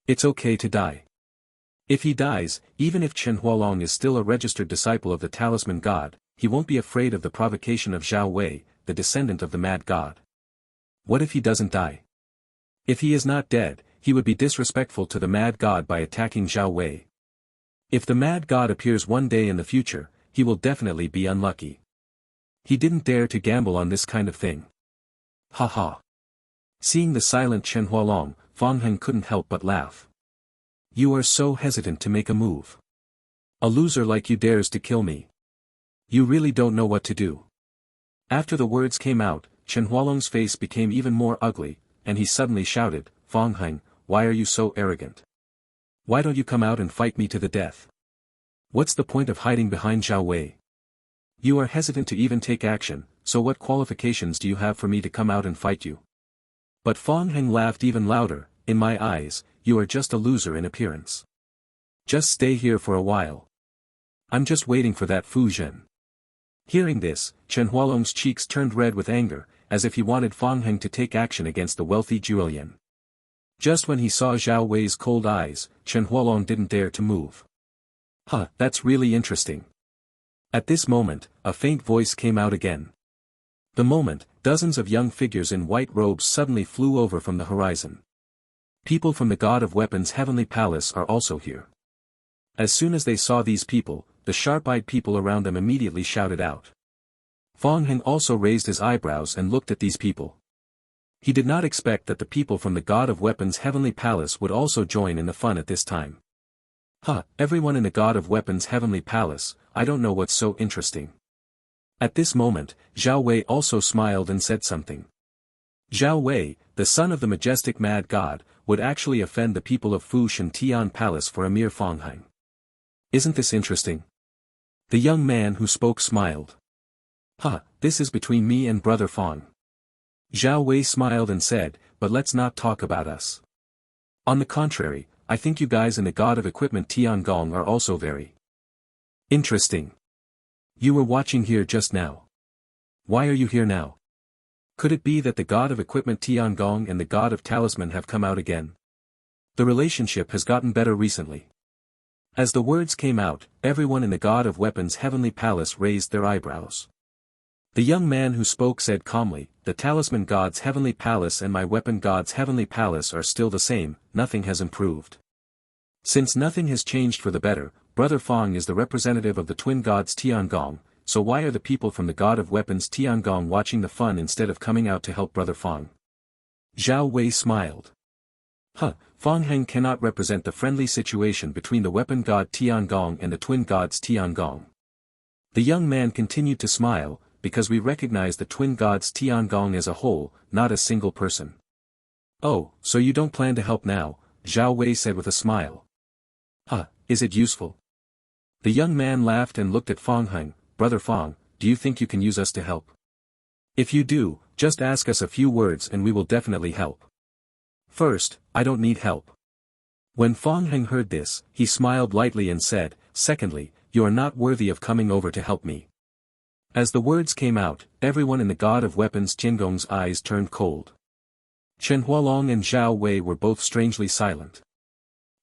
It's okay to die. If he dies, even if Chen Hualong is still a registered disciple of the talisman god, he won't be afraid of the provocation of Zhao Wei, the descendant of the mad god. What if he doesn't die? If he is not dead, he would be disrespectful to the mad god by attacking Zhao Wei. If the mad god appears one day in the future, he will definitely be unlucky. He didn't dare to gamble on this kind of thing. Ha. Seeing the silent Chen Hualong, Fang Heng couldn't help but laugh. You are so hesitant to make a move. A loser like you dares to kill me. You really don't know what to do. After the words came out, Chen Hualong's face became even more ugly, and he suddenly shouted, Fang Heng, why are you so arrogant? Why don't you come out and fight me to the death? What's the point of hiding behind Zhao Wei? You are hesitant to even take action, so what qualifications do you have for me to come out and fight you? But Fang Heng laughed even louder, in my eyes, you are just a loser in appearance. Just stay here for a while. I'm just waiting for that Fu Zhen. Hearing this, Chen Hualong's cheeks turned red with anger, as if he wanted Fang Heng to take action against the wealthy Julian. Just when he saw Zhao Wei's cold eyes, Chen Hualong didn't dare to move. That's really interesting. At this moment, a faint voice came out again. The moment, dozens of young figures in white robes suddenly flew over from the horizon. People from the God of Weapons Heavenly Palace are also here. As soon as they saw these people, the sharp-eyed people around them immediately shouted out. Fang Heng also raised his eyebrows and looked at these people. He did not expect that the people from the God of Weapons Heavenly Palace would also join in the fun at this time. Everyone in the God of Weapons Heavenly Palace, I don't know what's so interesting. At this moment, Zhao Wei also smiled and said something. Zhao Wei, the son of the majestic mad god, would actually offend the people of Fu Shan Tian Palace for a mere Fang Heng. Isn't this interesting? The young man who spoke smiled. This is between me and brother Fang. Zhao Wei smiled and said, but let's not talk about us. On the contrary, I think you guys in the God of Equipment Tiangong are also very interesting. You were watching here just now. Why are you here now? Could it be that the God of Equipment Tiangong and the God of Talisman have come out again? The relationship has gotten better recently. As the words came out, everyone in the God of Weapons Heavenly Palace raised their eyebrows. The young man who spoke said calmly, the Talisman God's Heavenly Palace and my Weapon God's Heavenly Palace are still the same, nothing has improved. Since nothing has changed for the better, Brother Fang is the representative of the twin gods Tiangong, so why are the people from the God of Weapons Tiangong watching the fun instead of coming out to help Brother Fang? Zhao Wei smiled. Fang Heng cannot represent the friendly situation between the weapon god Tiangong and the twin gods Tiangong. The young man continued to smile, because we recognize the twin gods Tiangong as a whole, not a single person. Oh, so you don't plan to help now, Zhao Wei said with a smile. Is it useful? The young man laughed and looked at Fong Heng. Brother Fong, do you think you can use us to help? If you do, just ask us a few words and we will definitely help. First, I don't need help. When Fong Heng heard this, he smiled lightly and said, secondly, you are not worthy of coming over to help me. As the words came out, everyone in the God of Weapons Qingong's eyes turned cold. Chen Hualong and Zhao Wei were both strangely silent.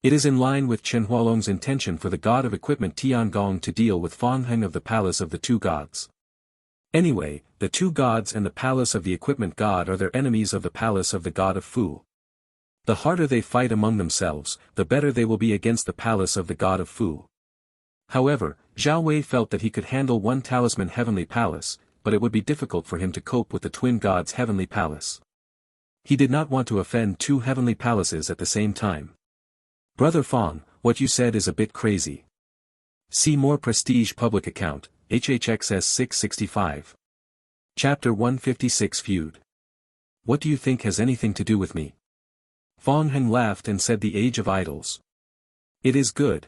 It is in line with Chen Hualong's intention for the God of Equipment Tiangong to deal with Fong Heng of the Palace of the Two Gods. Anyway, the Two Gods and the Palace of the Equipment God are their enemies of the Palace of the God of Fu. The harder they fight among themselves, the better they will be against the Palace of the God of Fu. However, Zhao Wei felt that he could handle one talisman Heavenly Palace, but it would be difficult for him to cope with the Twin Gods' Heavenly Palace. He did not want to offend two Heavenly Palaces at the same time. Brother Fong, what you said is a bit crazy. See more Prestige Public Account, HHXS 665. Chapter 156 Feud. What do you think has anything to do with me? Fong Heng laughed and said the Age of Idols. It is good.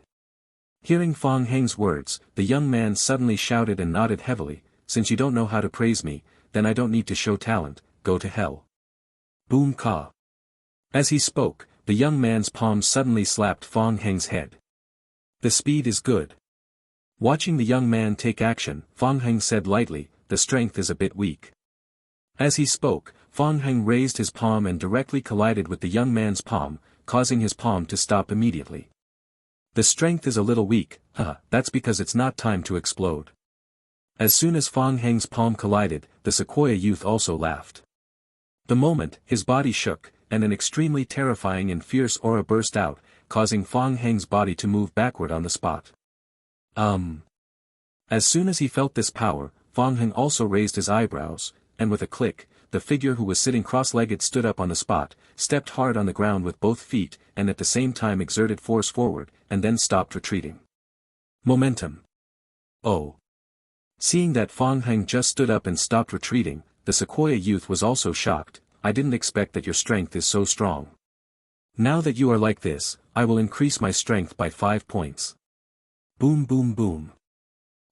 Hearing Fong Heng's words, the young man suddenly shouted and nodded heavily, since you don't know how to praise me, then I don't need to show talent, go to hell. Boom ka. As he spoke, the young man's palm suddenly slapped Fong Heng's head. The speed is good. Watching the young man take action, Fong Heng said lightly, the strength is a bit weak. As he spoke, Fong Heng raised his palm and directly collided with the young man's palm, causing his palm to stop immediately. The strength is a little weak, that's because it's not time to explode. As soon as Fong Heng's palm collided, the Sequoia youth also laughed. The moment, his body shook, and an extremely terrifying and fierce aura burst out, causing Fong Heng's body to move backward on the spot. As soon as he felt this power, Fong Heng also raised his eyebrows, and with a click, the figure who was sitting cross-legged stood up on the spot, stepped hard on the ground with both feet, and at the same time exerted force forward, and then stopped retreating. Momentum. Oh. Seeing that Fong Heng just stood up and stopped retreating, the Sequoia youth was also shocked. I didn't expect that your strength is so strong. Now that you are like this, I will increase my strength by 5 points. Boom boom boom.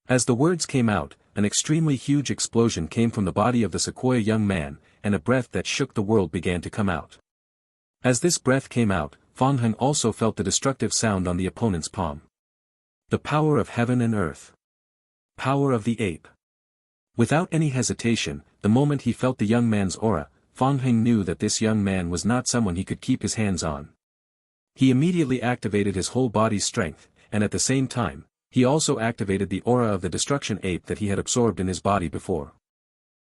As the words came out, an extremely huge explosion came from the body of the Sequoia young man, and a breath that shook the world began to come out. As this breath came out, Fong Heng also felt the destructive sound on the opponent's palm. The power of heaven and earth. Power of the ape. Without any hesitation, the moment he felt the young man's aura, Fong Heng knew that this young man was not someone he could keep his hands on. He immediately activated his whole body's strength, and at the same time, he also activated the aura of the destruction ape that he had absorbed in his body before.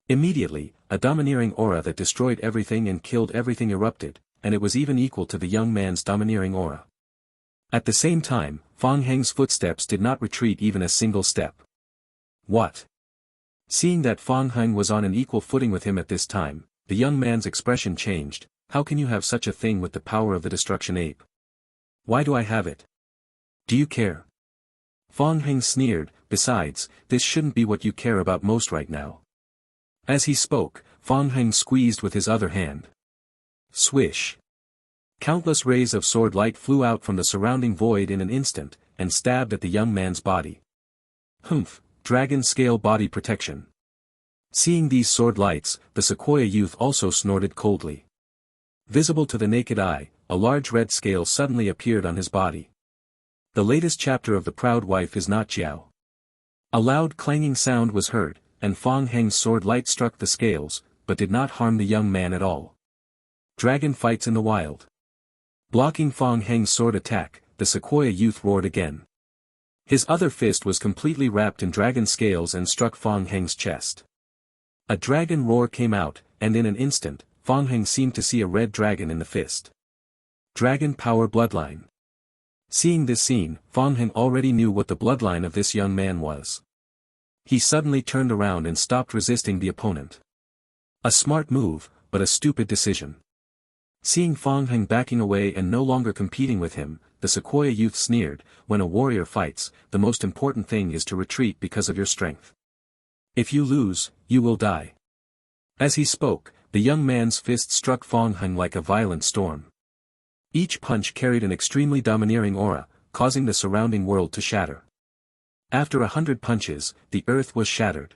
Immediately, a domineering aura that destroyed everything and killed everything erupted, and it was even equal to the young man's domineering aura. At the same time, Fong Heng's footsteps did not retreat even a single step. What? Seeing that Fong Heng was on an equal footing with him at this time, the young man's expression changed. How can you have such a thing with the power of the destruction ape? Why do I have it? Do you care? Fong Heng sneered, besides, this shouldn't be what you care about most right now. As he spoke, Fong Heng squeezed with his other hand. Swish. Countless rays of sword light flew out from the surrounding void in an instant, and stabbed at the young man's body. Humph, dragon scale body protection. Seeing these sword lights, the Sequoia youth also snorted coldly. Visible to the naked eye, a large red scale suddenly appeared on his body. The latest chapter of The Proud Wife is not Jiao. A loud clanging sound was heard, and Fong Heng's sword light struck the scales, but did not harm the young man at all. Dragon fights in the wild. Blocking Fong Heng's sword attack, the Sequoia youth roared again. His other fist was completely wrapped in dragon scales and struck Fong Heng's chest. A dragon roar came out, and in an instant, Fong Heng seemed to see a red dragon in the fist. Dragon power bloodline. Seeing this scene, Fong Heng already knew what the bloodline of this young man was. He suddenly turned around and stopped resisting the opponent. A smart move, but a stupid decision. Seeing Fong Heng backing away and no longer competing with him, the Sequoia youth sneered, when a warrior fights, the most important thing is to retreat because of your strength. If you lose, you will die. As he spoke, the young man's fist struck Fong Heng like a violent storm. Each punch carried an extremely domineering aura, causing the surrounding world to shatter. After 100 punches, the earth was shattered.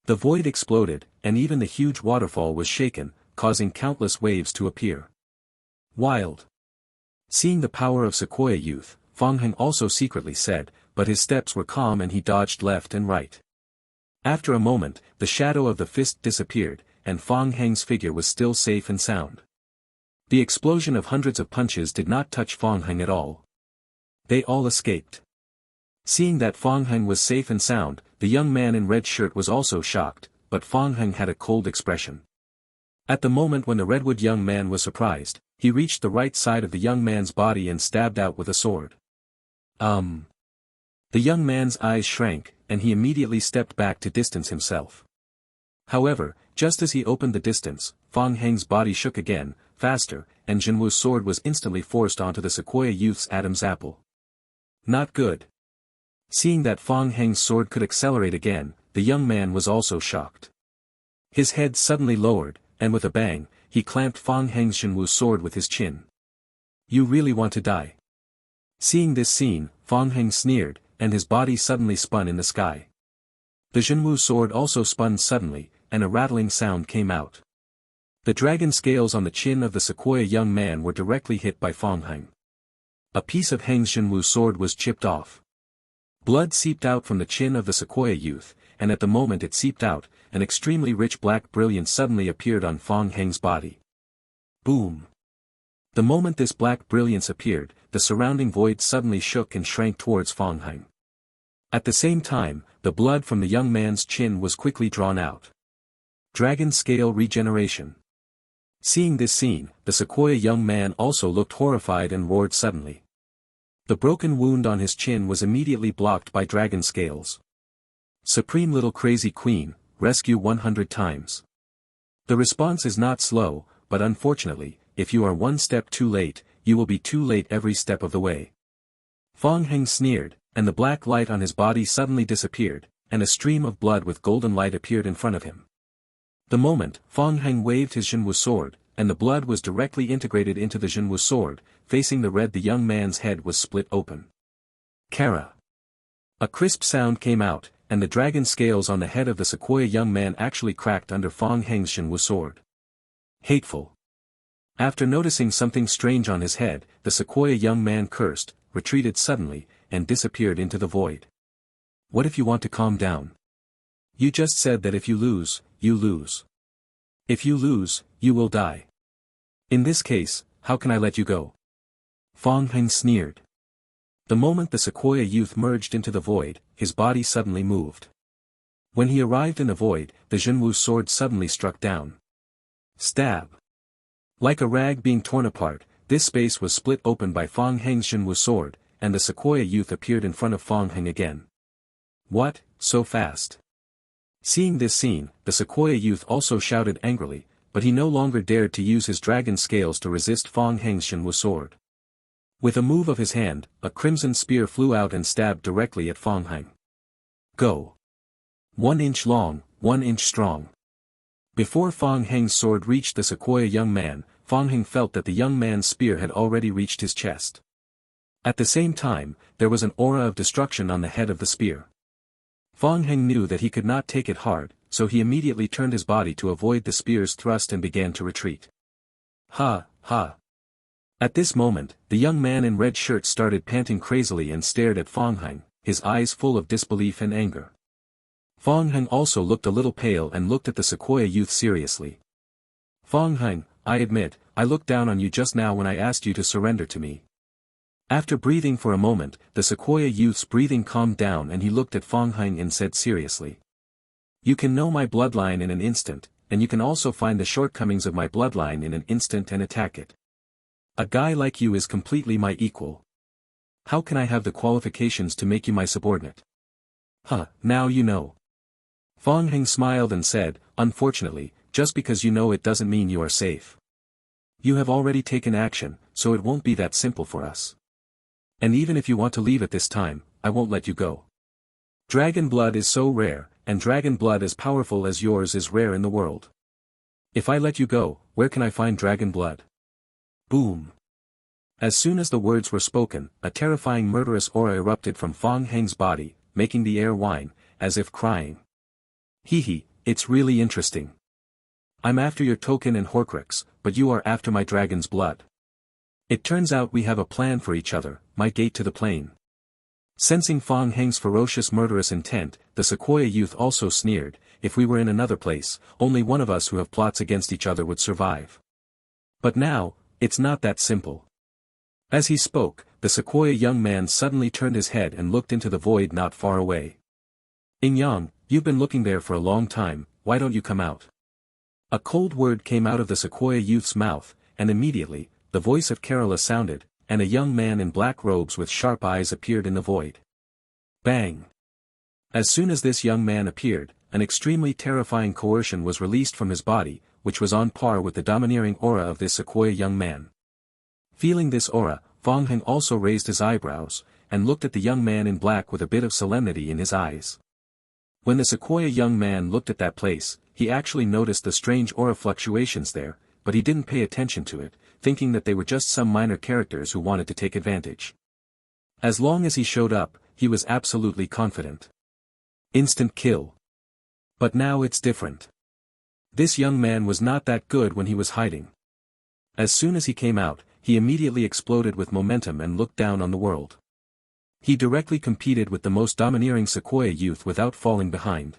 The void exploded, and even the huge waterfall was shaken, causing countless waves to appear. Wild. Seeing the power of Sequoia Youth, Fong Heng also secretly said, but his steps were calm and he dodged left and right. After a moment, the shadow of the fist disappeared, and Fong Heng's figure was still safe and sound. The explosion of hundreds of punches did not touch Fong Heng at all. They all escaped. Seeing that Fong Heng was safe and sound, the young man in red shirt was also shocked, but Fong Heng had a cold expression. At the moment when the redwood young man was surprised, he reached the right side of the young man's body and stabbed out with a sword. The young man's eyes shrank, and he immediately stepped back to distance himself. However, just as he opened the distance, Fong Heng's body shook again, faster, and Jinwu's sword was instantly forced onto the Sequoia Youth's Adam's apple. Not good. Seeing that Fong Heng's sword could accelerate again, the young man was also shocked. His head suddenly lowered, and with a bang, he clamped Fong Heng's Jinwu's sword with his chin. You really want to die? Seeing this scene, Fong Heng sneered, and his body suddenly spun in the sky. The Jinwu sword also spun suddenly, and a rattling sound came out. The dragon scales on the chin of the Sequoia young man were directly hit by Fong Heng. A piece of Heng's Jinwu sword was chipped off. Blood seeped out from the chin of the Sequoia youth, and at the moment it seeped out, an extremely rich black brilliance suddenly appeared on Fong Heng's body. Boom! The moment this black brilliance appeared, the surrounding void suddenly shook and shrank towards Fong Heng. At the same time, the blood from the young man's chin was quickly drawn out. Dragon scale regeneration. Seeing this scene, the Sequoia young man also looked horrified and roared suddenly. The broken wound on his chin was immediately blocked by dragon scales. Supreme Little Crazy Queen, rescue 100 times. The response is not slow, but unfortunately, if you are one step too late, you will be too late every step of the way. Fong Heng sneered, and the black light on his body suddenly disappeared, and a stream of blood with golden light appeared in front of him. The moment, Fong Heng waved his Jinwu sword, and the blood was directly integrated into the Jinwu sword, facing the red the young man's head was split open. Kara. A crisp sound came out, and the dragon scales on the head of the Sequoia young man actually cracked under Fong Heng's Jinwu sword. Hateful. After noticing something strange on his head, the Sequoia young man cursed, retreated suddenly, and disappeared into the void. What if you want to calm down? You just said that if you lose, you lose. If you lose, you will die. In this case, how can I let you go? Fong Heng sneered. The moment the Sequoia youth merged into the void, his body suddenly moved. When he arrived in the void, the Jinwu sword suddenly struck down. Stab. Like a rag being torn apart, this space was split open by Fong Heng's Jinwu sword, and the Sequoia youth appeared in front of Fong Heng again. What, so fast? Seeing this scene, the Sequoia youth also shouted angrily, but he no longer dared to use his dragon scales to resist Fong Heng's Jinwu sword. With a move of his hand, a crimson spear flew out and stabbed directly at Fong Heng. Go. 1 inch long, 1 inch strong. Before Fong Heng's sword reached the Sequoia young man, Fong Heng felt that the young man's spear had already reached his chest. At the same time, there was an aura of destruction on the head of the spear. Fong Heng knew that he could not take it hard, so he immediately turned his body to avoid the spear's thrust and began to retreat. Ha, ha. At this moment, the young man in red shirt started panting crazily and stared at Fong Heng, his eyes full of disbelief and anger. Fong Heng also looked a little pale and looked at the Sequoia youth seriously. Fong Heng, I admit, I looked down on you just now when I asked you to surrender to me. After breathing for a moment, the Sequoia youth's breathing calmed down and he looked at Fong Heng and said seriously. You can know my bloodline in an instant, and you can also find the shortcomings of my bloodline in an instant and attack it. A guy like you is completely my equal. How can I have the qualifications to make you my subordinate? Huh, now you know. Fong Heng smiled and said, unfortunately, just because you know it doesn't mean you are safe. You have already taken action, so it won't be that simple for us. And even if you want to leave at this time, I won't let you go. Dragon blood is so rare, and dragon blood as powerful as yours is rare in the world. If I let you go, where can I find dragon blood? Boom. As soon as the words were spoken, a terrifying murderous aura erupted from Fong Heng's body, making the air whine, as if crying. Hee, it's really interesting. I'm after your token and Horcrux, but you are after my dragon's blood. It turns out we have a plan for each other, my gate to the plane. Sensing Fong Heng's ferocious murderous intent, the Sequoia youth also sneered, if we were in another place, only one of us who have plots against each other would survive. But now, it's not that simple. As he spoke, the Sequoia young man suddenly turned his head and looked into the void not far away. Yang, you've been looking there for a long time, why don't you come out? A cold word came out of the Sequoia youth's mouth, and immediately, the voice of Kerala sounded, and a young man in black robes with sharp eyes appeared in the void. Bang! As soon as this young man appeared, an extremely terrifying coercion was released from his body, which was on par with the domineering aura of this Sequoia young man. Feeling this aura, Fong Heng also raised his eyebrows, and looked at the young man in black with a bit of solemnity in his eyes. When the Sequoia young man looked at that place, he actually noticed the strange aura fluctuations there, but he didn't pay attention to it, thinking that they were just some minor characters who wanted to take advantage. As long as he showed up, he was absolutely confident. Instant kill. But now it's different. This young man was not that good when he was hiding. As soon as he came out, he immediately exploded with momentum and looked down on the world. He directly competed with the most domineering Sequoia youth without falling behind.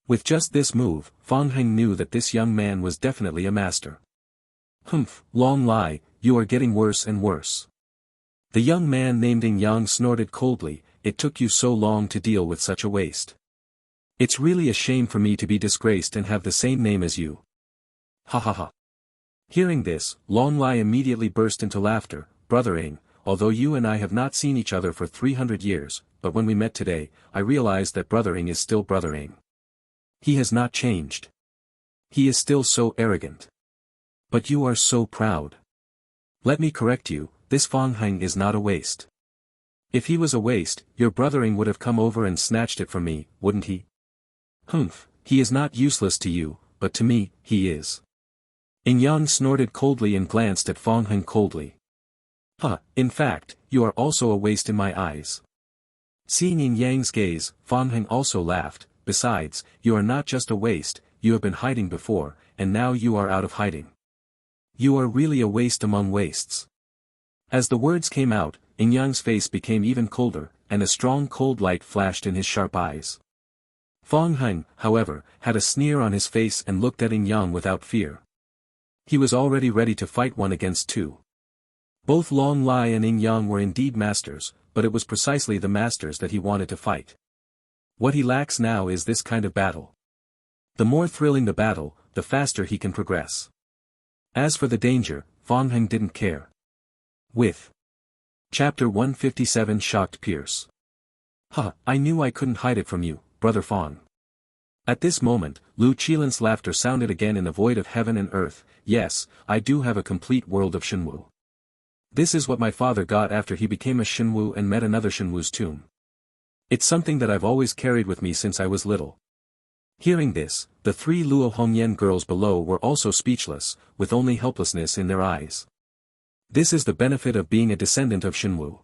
With just this move, Fong Heng knew that this young man was definitely a master. Humph, long lie, you are getting worse and worse. The young man named Yang snorted coldly, it took you so long to deal with such a waste. It's really a shame for me to be disgraced and have the same name as you. Ha ha ha. Hearing this, Long Lai immediately burst into laughter, Brother Ing, although you and I have not seen each other for 300 years, but when we met today, I realized that Brother Ing is still Brother Ing. He has not changed. He is still so arrogant. But you are so proud. Let me correct you, this Fong Heng is not a waste. If he was a waste, your Brother Ing would have come over and snatched it from me, wouldn't he? Humph, he is not useless to you, but to me, he is. Ing Yang snorted coldly and glanced at Fong Heng coldly. In fact, you are also a waste in my eyes. Seeing Ing Yang's gaze, Fong Heng also laughed, besides, you are not just a waste, you have been hiding before, and now you are out of hiding. You are really a waste among wastes. As the words came out, Ing Yang's face became even colder, and a strong cold light flashed in his sharp eyes. Fong Heng, however, had a sneer on his face and looked at Ing Yang without fear. He was already ready to fight one against two. Both Long Lai and Ing Yang were indeed masters, but it was precisely the masters that he wanted to fight. What he lacks now is this kind of battle. The more thrilling the battle, the faster he can progress. As for the danger, Fong Heng didn't care. With Chapter 157 shocked Pierce. I knew I couldn't hide it from you, Brother Fong. At this moment, Lu Qilan's laughter sounded again in the void of heaven and earth. Yes, I do have a complete world of Shenwu. This is what my father got after he became a Shenwu and met another Shenwu's tomb. It's something that I've always carried with me since I was little. Hearing this, the three Luo Hongyan girls below were also speechless, with only helplessness in their eyes. This is the benefit of being a descendant of Shenwu.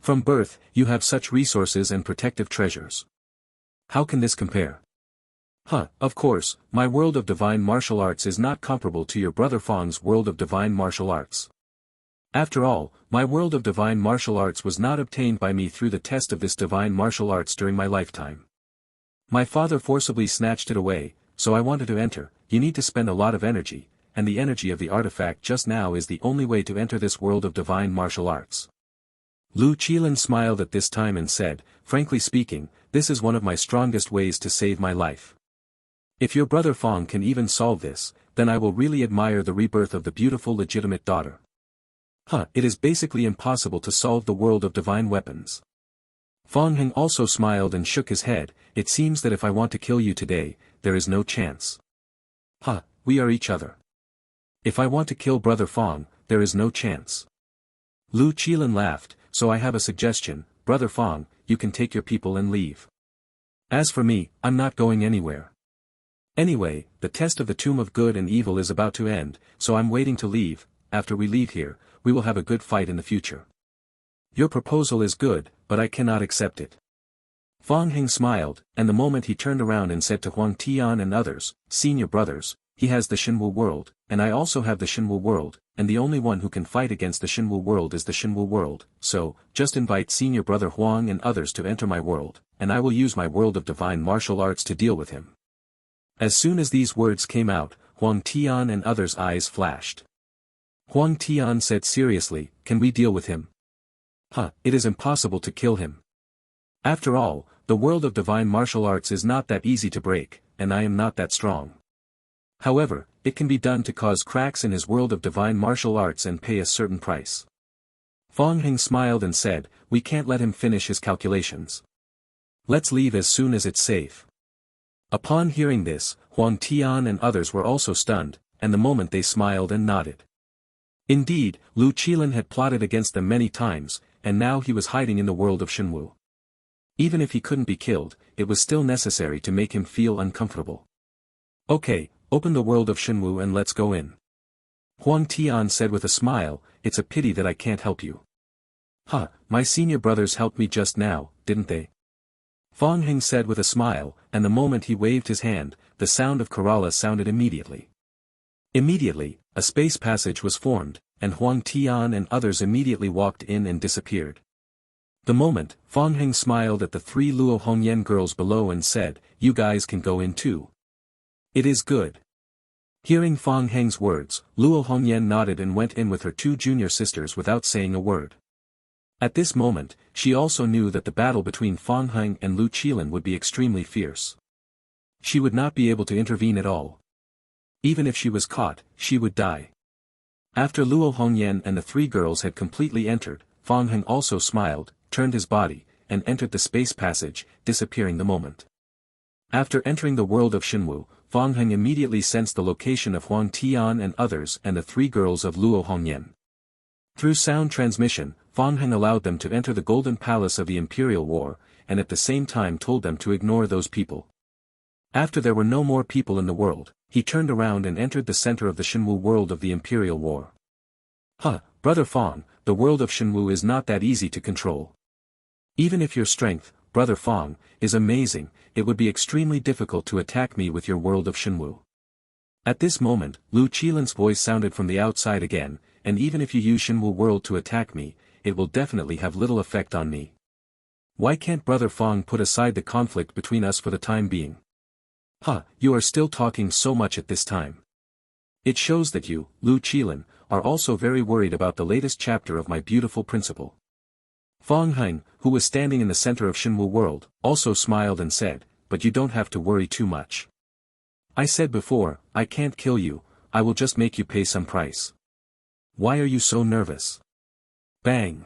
From birth, you have such resources and protective treasures. How can this compare? Of course, my world of divine martial arts is not comparable to your brother Fong's world of divine martial arts. After all, my world of divine martial arts was not obtained by me through the test of this divine martial arts during my lifetime. My father forcibly snatched it away, so I wanted to enter. You need to spend a lot of energy, and the energy of the artifact just now is the only way to enter this world of divine martial arts. Lu Qilan smiled at this time and said, frankly speaking, this is one of my strongest ways to save my life. If your brother Fong can even solve this, then I will really admire the rebirth of the beautiful legitimate daughter. It is basically impossible to solve the world of divine weapons. Fong Heng also smiled and shook his head, it seems that if I want to kill you today, there is no chance. We are each other. If I want to kill brother Fong, there is no chance. Lu Qilan laughed, so I have a suggestion, brother Fong, you can take your people and leave. As for me, I'm not going anywhere. Anyway, the test of the Tomb of Good and Evil is about to end, so I'm waiting to leave. After we leave here, we will have a good fight in the future. Your proposal is good, but I cannot accept it. Fang Heng smiled, and the moment he turned around and said to Huang Tian and others, senior brothers, he has the Shinwu world, and I also have the Shinwu world, and the only one who can fight against the Shinwu world is the Shinwu world, so, just invite senior brother Huang and others to enter my world, and I will use my world of divine martial arts to deal with him. As soon as these words came out, Huang Tian and others' eyes flashed. Huang Tian said seriously, can we deal with him? It is impossible to kill him. After all, the world of divine martial arts is not that easy to break, and I am not that strong. However, it can be done to cause cracks in his world of divine martial arts and pay a certain price. Fang Heng smiled and said, we can't let him finish his calculations. Let's leave as soon as it's safe. Upon hearing this, Huang Tian and others were also stunned, and the moment they smiled and nodded. Indeed, Lu Qilin had plotted against them many times, and now he was hiding in the world of Shinwu. Even if he couldn't be killed, it was still necessary to make him feel uncomfortable. Okay, open the world of Shinwu and let's go in. Huang Tian said with a smile, it's a pity that I can't help you. My senior brothers helped me just now, didn't they? Fang Heng said with a smile, and the moment he waved his hand, the sound of Kerala sounded immediately. Immediately, a space passage was formed, and Huang Tian and others immediately walked in and disappeared. The moment, Fang Heng smiled at the three Luo Hongyan girls below and said, you guys can go in too. It is good. Hearing Fang Heng's words, Luo Hongyan nodded and went in with her two junior sisters without saying a word. At this moment, she also knew that the battle between Fang Heng and Lu Qilin would be extremely fierce. She would not be able to intervene at all. Even if she was caught, she would die. After Luo Hongyan and the three girls had completely entered, Fang Heng also smiled, turned his body, and entered the space passage, disappearing the moment. After entering the world of Shinwu, Fang Heng immediately sensed the location of Huang Tian and others and the three girls of Luo Hongyan. Through sound transmission, Fang Heng allowed them to enter the Golden Palace of the Imperial War, and at the same time told them to ignore those people. After there were no more people in the world, he turned around and entered the center of the Shinwu world of the Imperial War. Brother Fang, the world of Shinwu is not that easy to control. Even if your strength, Brother Fang, is amazing, it would be extremely difficult to attack me with your world of Shinwu. At this moment, Lu Qilin's voice sounded from the outside again, and even if you use Shinwu world to attack me, it will definitely have little effect on me. Why can't Brother Fang put aside the conflict between us for the time being? You are still talking so much at this time. It shows that you, Lu Qilin, are also very worried about the latest chapter of my beautiful principle. Fang Heng, who was standing in the center of Shinwu world, also smiled and said, but you don't have to worry too much. I said before, I can't kill you, I will just make you pay some price. Why are you so nervous? Bang!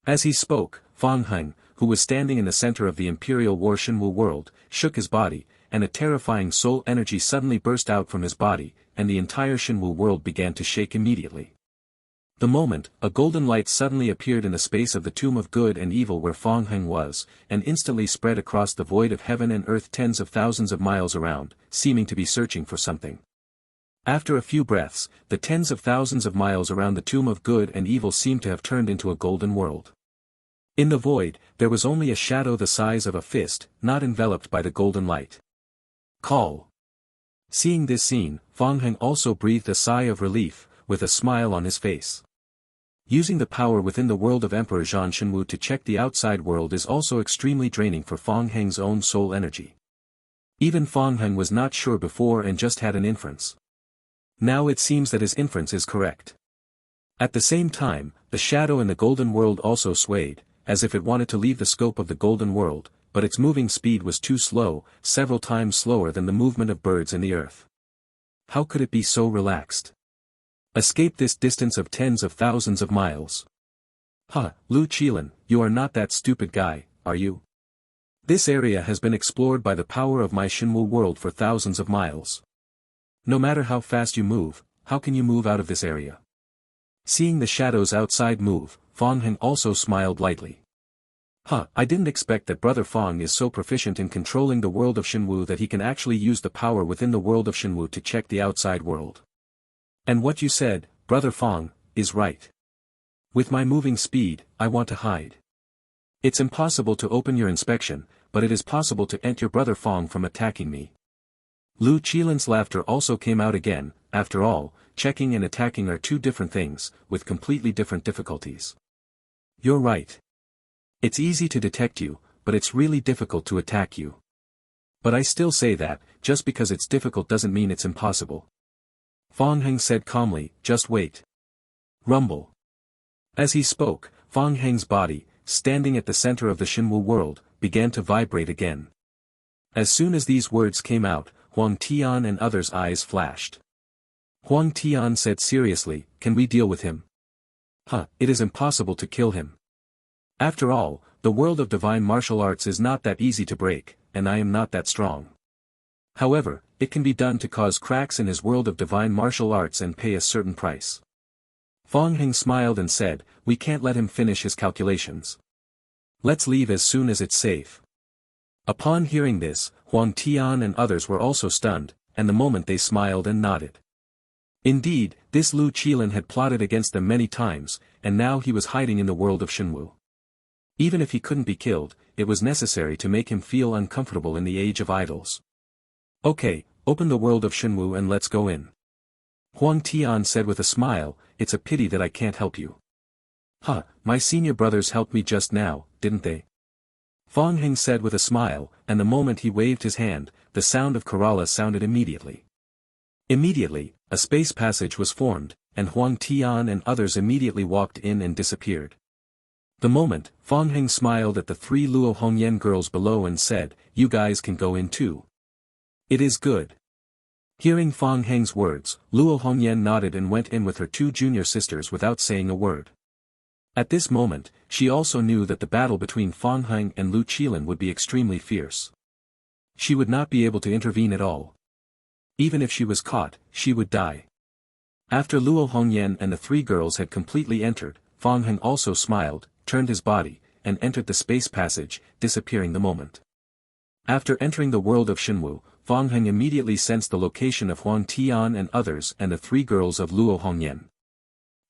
As he spoke, Fang Heng, who was standing in the center of the Imperial War Shinwu world, shook his body, and a terrifying soul energy suddenly burst out from his body, and the entire Shinwu world began to shake immediately. The moment, a golden light suddenly appeared in the space of the tomb of good and evil where Fang Heng was, and instantly spread across the void of heaven and earth tens of thousands of miles around, seeming to be searching for something. After a few breaths, the tens of thousands of miles around the tomb of good and evil seemed to have turned into a golden world. In the void, there was only a shadow the size of a fist, not enveloped by the golden light. Call. Seeing this scene, Fang Heng also breathed a sigh of relief, with a smile on his face. Using the power within the world of Emperor Zhan Shenwu to check the outside world is also extremely draining for Fang Heng's own soul energy. Even Fang Heng was not sure before and just had an inference. Now it seems that his inference is correct. At the same time, the shadow in the golden world also swayed, as if it wanted to leave the scope of the golden world, but its moving speed was too slow, several times slower than the movement of birds in the earth. How could it be so relaxed? Escape this distance of tens of thousands of miles. Lu Qilin, you are not that stupid guy, are you? This area has been explored by the power of my Shinwu world for thousands of miles. No matter how fast you move, how can you move out of this area? Seeing the shadows outside move, Fang Heng also smiled lightly. I didn't expect that Brother Fang is so proficient in controlling the world of Shinwu that he can actually use the power within the world of Shinwu to check the outside world. And what you said, Brother Fang, is right. With my moving speed, I want to hide. It's impossible to open your inspection, but it is possible to ent your brother Fong from attacking me. Lu Qilan's laughter also came out again. After all, checking and attacking are two different things, with completely different difficulties. You're right. It's easy to detect you, but it's really difficult to attack you. But I still say that, just because it's difficult doesn't mean it's impossible. Fong Heng said calmly, just wait. Rumble. As he spoke, Fong Heng's body, standing at the center of the Shinwu world, began to vibrate again. As soon as these words came out, Huang Tian and others' eyes flashed. Huang Tian said seriously, can we deal with him? It is impossible to kill him. After all, the world of divine martial arts is not that easy to break, and I am not that strong. However, it can be done to cause cracks in his world of divine martial arts and pay a certain price. Fong Heng smiled and said, we can't let him finish his calculations. Let's leave as soon as it's safe. Upon hearing this, Huang Tian and others were also stunned, and the moment they smiled and nodded. Indeed, this Lu Qilan had plotted against them many times, and now he was hiding in the world of Shinwu. Even if he couldn't be killed, it was necessary to make him feel uncomfortable in the age of idols. Okay, open the world of Shinwu and let's go in. Huang Tian said with a smile, it's a pity that I can't help you. My senior brothers helped me just now, didn't they? Fong Heng said with a smile, and the moment he waved his hand, the sound of Kerala sounded immediately. Immediately, a space passage was formed, and Huang Tian and others immediately walked in and disappeared. The moment, Fong Heng smiled at the three Luo Hongyan girls below and said, you guys can go in too. It is good. Hearing Fong Heng's words, Luo Hongyan nodded and went in with her two junior sisters without saying a word. At this moment, she also knew that the battle between Fong Heng and Lu Qilan would be extremely fierce. She would not be able to intervene at all. Even if she was caught, she would die. After Luo Hongyan and the three girls had completely entered, Fong Heng also smiled, turned his body, and entered the space passage, disappearing the moment. After entering the world of Shinwu, Fong Heng immediately sensed the location of Huang Tian and others and the three girls of Luo Hongyan.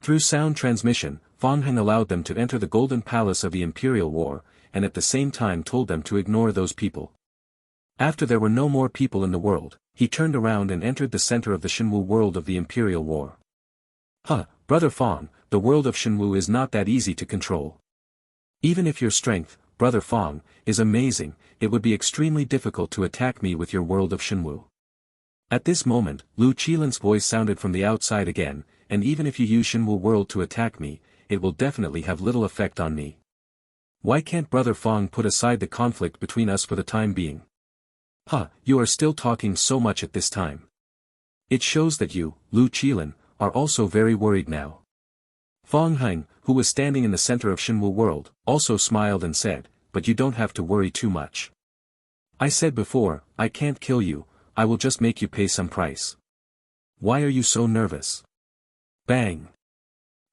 Through sound transmission, Fong Heng allowed them to enter the Golden Palace of the Imperial War, and at the same time told them to ignore those people. After there were no more people in the world, he turned around and entered the center of the Shinwu world of the Imperial War. Brother Fong, the world of Shinwu is not that easy to control. Even if your strength, Brother Fong, is amazing, it would be extremely difficult to attack me with your world of Shinwu. At this moment, Lu Qilan's voice sounded from the outside again, and even if you use Shinwu world to attack me, it will definitely have little effect on me. Why can't Brother Fong put aside the conflict between us for the time being? You are still talking so much at this time. It shows that you, Lu Qilan, are also very worried now. Fong Heng, who was standing in the center of Shinwu world, also smiled and said, but you don't have to worry too much. I said before, I can't kill you, I will just make you pay some price. Why are you so nervous? Bang!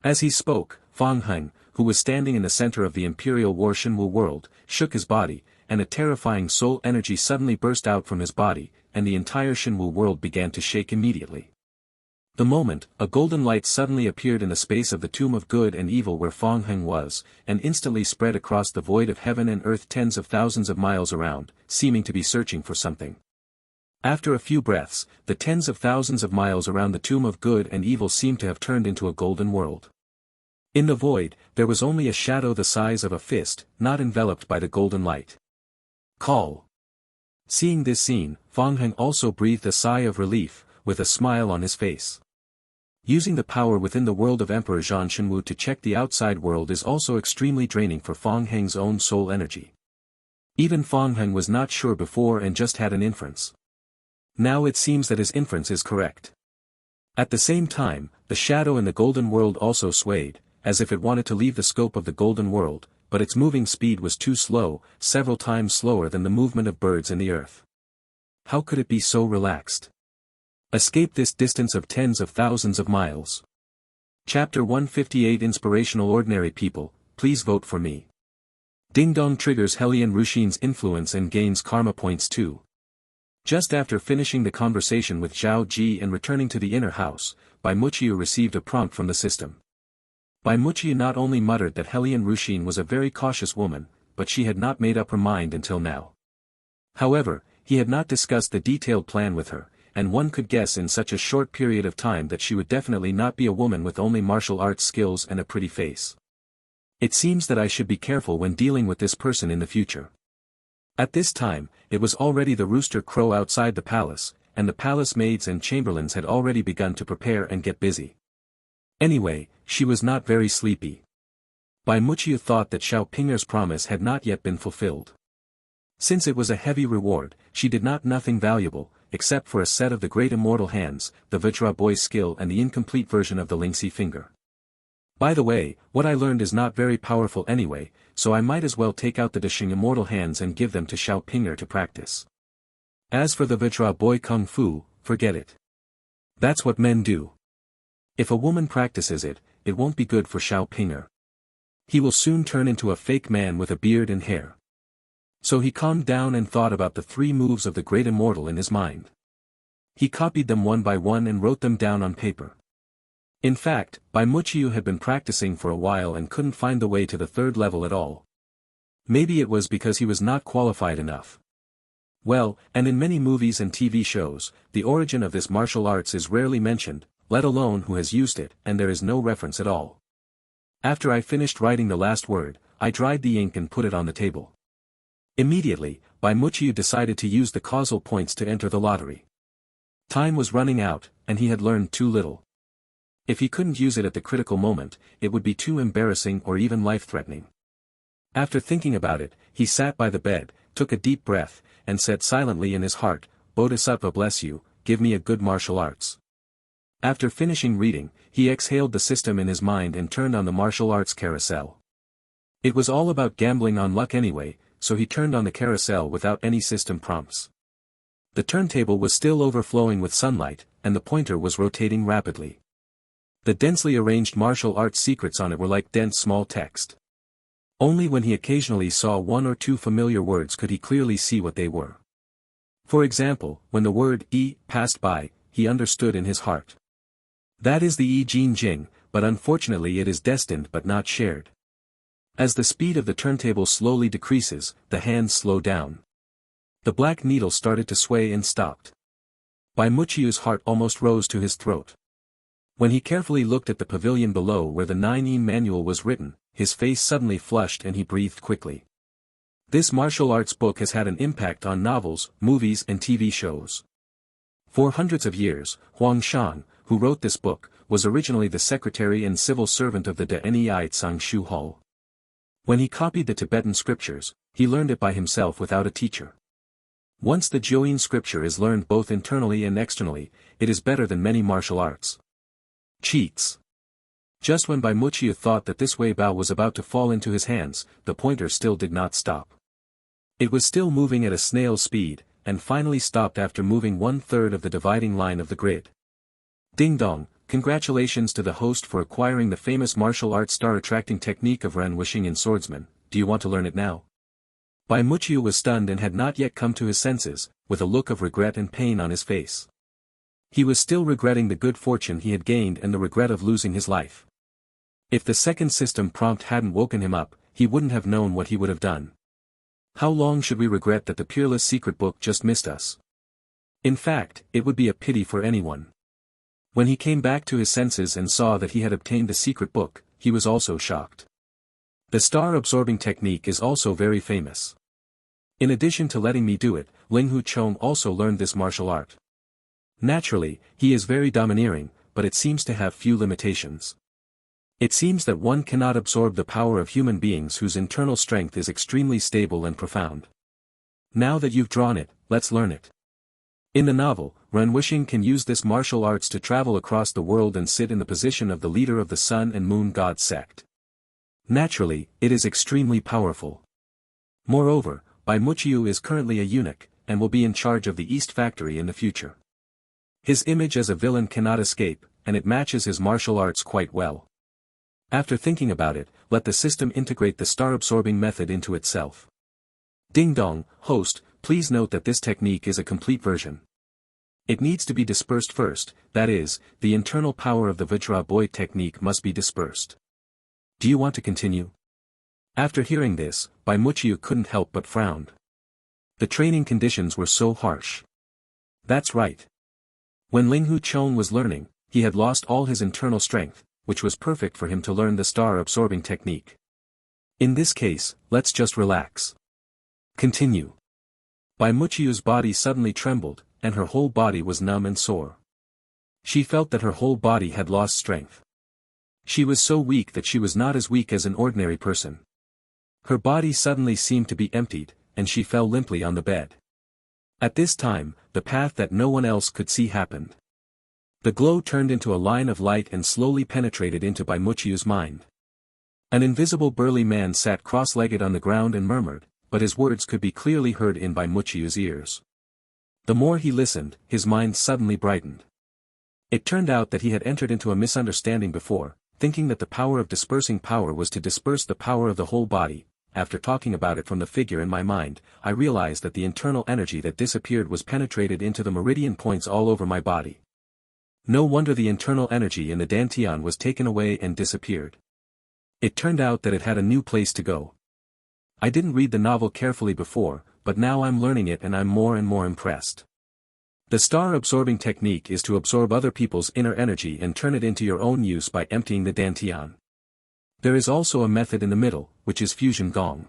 As he spoke, Fong Heng, who was standing in the center of the Imperial War Shinwu world, shook his body, and a terrifying soul energy suddenly burst out from his body, and the entire Shinwu world began to shake immediately. The moment, a golden light suddenly appeared in the space of the tomb of good and evil where Fong Heng was, and instantly spread across the void of heaven and earth tens of thousands of miles around, seeming to be searching for something. After a few breaths, the tens of thousands of miles around the tomb of good and evil seemed to have turned into a golden world. In the void, there was only a shadow the size of a fist, not enveloped by the golden light. Call. Seeing this scene, Fong Heng also breathed a sigh of relief, with a smile on his face. Using the power within the world of Emperor Zhan Shenwu to check the outside world is also extremely draining for Fong Heng's own soul energy. Even Fong Heng was not sure before and just had an inference. Now it seems that his inference is correct. At the same time, the shadow in the golden world also swayed, as if it wanted to leave the scope of the golden world, but its moving speed was too slow, several times slower than the movement of birds in the earth. How could it be so relaxed? Escape this distance of tens of thousands of miles. Chapter 158 Inspirational Ordinary People, please vote for me. Ding Dong triggers Hellion Rushin's influence and gains karma points too. Just after finishing the conversation with Zhao Ji and returning to the inner house, Bai Muqiu received a prompt from the system. Bai Muqiu not only muttered that Helian Ruxin was a very cautious woman, but she had not made up her mind until now. However, he had not discussed the detailed plan with her, and one could guess in such a short period of time that she would definitely not be a woman with only martial arts skills and a pretty face. It seems that I should be careful when dealing with this person in the future. At this time, it was already the rooster crow outside the palace, and the palace maids and chamberlains had already begun to prepare and get busy. Anyway, she was not very sleepy. Bai Muqiu thought that Xiao Pinger's promise had not yet been fulfilled. Since it was a heavy reward, she did not nothing valuable, except for a set of the great immortal hands, the Vajra boy's skill and the incomplete version of the Lingxi finger. By the way, what I learned is not very powerful anyway, so I might as well take out the Dashing immortal hands and give them to Xiao Pinger to practice. As for the Vajra boy kung fu, forget it. That's what men do. If a woman practices it, it won't be good for Xiao Pinger. He will soon turn into a fake man with a beard and hair. So he calmed down and thought about the 3 moves of the great immortal in his mind. He copied them one by one and wrote them down on paper. In fact, Bai Muqiu had been practicing for a while and couldn't find the way to the 3rd level at all. Maybe it was because he was not qualified enough. Well, and in many movies and TV shows, the origin of this martial arts is rarely mentioned, let alone who has used it, and there is no reference at all. After I finished writing the last word, I dried the ink and put it on the table. Immediately, Bai Muqiu decided to use the causal points to enter the lottery. Time was running out, and he had learned too little. If he couldn't use it at the critical moment, it would be too embarrassing or even life-threatening. After thinking about it, he sat by the bed, took a deep breath, and said silently in his heart, "Bodhisattva bless you, give me a good martial arts." After finishing reading, he exhaled the system in his mind and turned on the martial arts carousel. It was all about gambling on luck anyway, so he turned on the carousel without any system prompts. The turntable was still overflowing with sunlight, and the pointer was rotating rapidly. The densely arranged martial arts secrets on it were like dense small text. Only when he occasionally saw 1 or 2 familiar words could he clearly see what they were. For example, when the word "yi" passed by, he understood in his heart. That is the Yi Jin Jing, but unfortunately it is destined but not shared. As the speed of the turntable slowly decreases, the hands slow down. The black needle started to sway and stopped. Bai Muqiu's heart almost rose to his throat. When he carefully looked at the pavilion below where the 9-yin manual was written, his face suddenly flushed and he breathed quickly. This martial arts book has had an impact on novels, movies and TV shows. For hundreds of years, Huang Shan, who wrote this book, was originally the secretary and civil servant of the Nei Tsangshu Hall. When he copied the Tibetan scriptures, he learned it by himself without a teacher. Once the Jiuyin scripture is learned both internally and externally, it is better than many martial arts. Cheats. Just when Bai Muqiu thought that this Wei Bao was about to fall into his hands, the pointer still did not stop. It was still moving at a snail's speed, and finally stopped after moving 1/3 of the dividing line of the grid. Ding dong, congratulations to the host for acquiring the famous martial arts star-attracting technique of Ren Wuxing in Swordsman. Do you want to learn it now? Bai Muqiu was stunned and had not yet come to his senses, with a look of regret and pain on his face. He was still regretting the good fortune he had gained and the regret of losing his life. If the second system prompt hadn't woken him up, he wouldn't have known what he would have done. How long should we regret that the peerless secret book just missed us? In fact, it would be a pity for anyone. When he came back to his senses and saw that he had obtained the secret book, he was also shocked. The star-absorbing technique is also very famous. In addition to letting me do it, Ling Hu Chong also learned this martial art. Naturally, he is very domineering, but it seems to have few limitations. It seems that one cannot absorb the power of human beings whose internal strength is extremely stable and profound. Now that you've drawn it, let's learn it. In the novel, Ren Wuxing can use this martial arts to travel across the world and sit in the position of the leader of the Sun and Moon God sect. Naturally, it is extremely powerful. Moreover, Bai Muqiu is currently a eunuch, and will be in charge of the East Factory in the future. His image as a villain cannot escape, and it matches his martial arts quite well. After thinking about it, let the system integrate the star-absorbing method into itself. Ding dong, host, please note that this technique is a complete version. It needs to be dispersed first, that is, the internal power of the Vajra boy technique must be dispersed. Do you want to continue? After hearing this, Bai Muqiu couldn't help but frown. The training conditions were so harsh. That's right. When Linghu Chong was learning, he had lost all his internal strength, which was perfect for him to learn the star-absorbing technique. In this case, let's just relax. Continue. Bai Muqiu's body suddenly trembled, and her whole body was numb and sore. She felt that her whole body had lost strength. She was so weak that she was not as weak as an ordinary person. Her body suddenly seemed to be emptied, and she fell limply on the bed. At this time, the path that no one else could see happened. The glow turned into a line of light and slowly penetrated into Bai Muqiu's mind. An invisible burly man sat cross-legged on the ground and murmured, but his words could be clearly heard in Bai Muqiu's ears. The more he listened, his mind suddenly brightened. It turned out that he had entered into a misunderstanding before, thinking that the power of dispersing power was to disperse the power of the whole body. After talking about it from the figure in my mind, I realized that the internal energy that disappeared was penetrated into the meridian points all over my body. No wonder the internal energy in the Dantian was taken away and disappeared. It turned out that it had a new place to go. I didn't read the novel carefully before, but now I'm learning it and I'm more and more impressed. The star-absorbing technique is to absorb other people's inner energy and turn it into your own use by emptying the Dantian. There is also a method in the middle, which is fusion gong.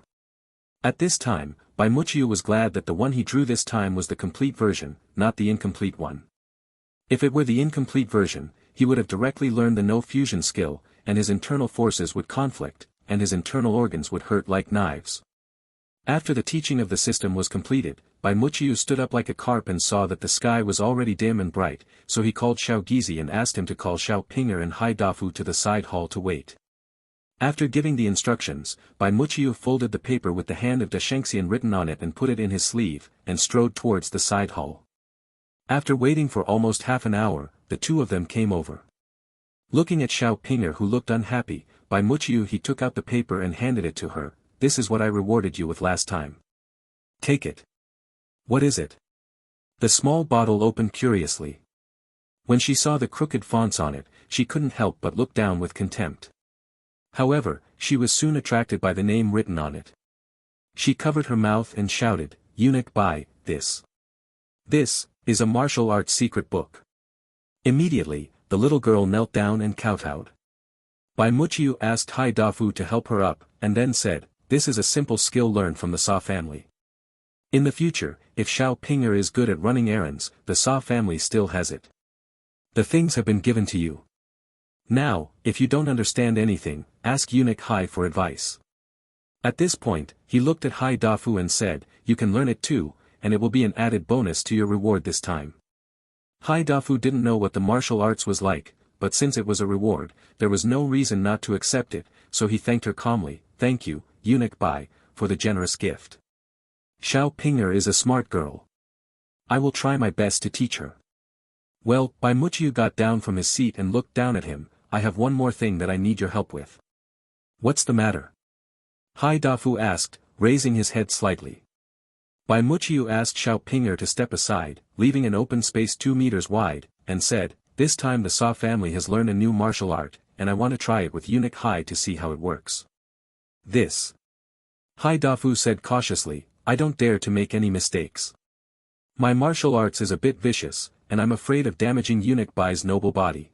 At this time, Bai Muqiu was glad that the one he drew this time was the complete version, not the incomplete one. If it were the incomplete version, he would have directly learned the no fusion skill, and his internal forces would conflict, and his internal organs would hurt like knives. After the teaching of the system was completed, Bai Muqiu stood up like a carp and saw that the sky was already dim and bright, so he called Xiao Gizi and asked him to call Xiao Pinger and Hai Dafu to the side hall to wait. After giving the instructions, Bai Muqiu folded the paper with the hand of Da Shengxian written on it and put it in his sleeve, and strode towards the side hall. After waiting for almost half an hour, the two of them came over. Looking at Xiao Pinger who looked unhappy, Bai Muqiu he took out the paper and handed it to her. This is what I rewarded you with last time. Take it. What is it? The small bottle opened curiously. When she saw the crooked fonts on it, she couldn't help but look down with contempt. However, she was soon attracted by the name written on it. She covered her mouth and shouted, "Eunuch Bai, this is a martial arts secret book." Immediately, the little girl knelt down and kowtowed. Bai Muqiu asked Hai Dafu to help her up, and then said, "This is a simple skill learned from the Sa family. In the future, if Xiao Pinger is good at running errands, the Sa family still has it. The things have been given to you. Now, if you don't understand anything, ask Eunuch Hai for advice." At this point, he looked at Hai Dafu and said, "You can learn it too, and it will be an added bonus to your reward this time." Hai Dafu didn't know what the martial arts was like, but since it was a reward, there was no reason not to accept it, so he thanked her calmly, "Thank you, Eunuch Bai, for the generous gift. Xiao Pinger is a smart girl. I will try my best to teach her." Well, Bai Muqiu got down from his seat and looked down at him. "I have one more thing that I need your help with." "What's the matter?" Hai Dafu asked, raising his head slightly. Bai Muqiu asked Xiao Pinger to step aside, leaving an open space 2 meters wide, and said, "This time the Sa family has learned a new martial art, and I want to try it with Eunuch Hai to see how it works." "This," Hai Dafu said cautiously, "I don't dare to make any mistakes. My martial arts is a bit vicious, and I'm afraid of damaging Eunuch Bai's noble body."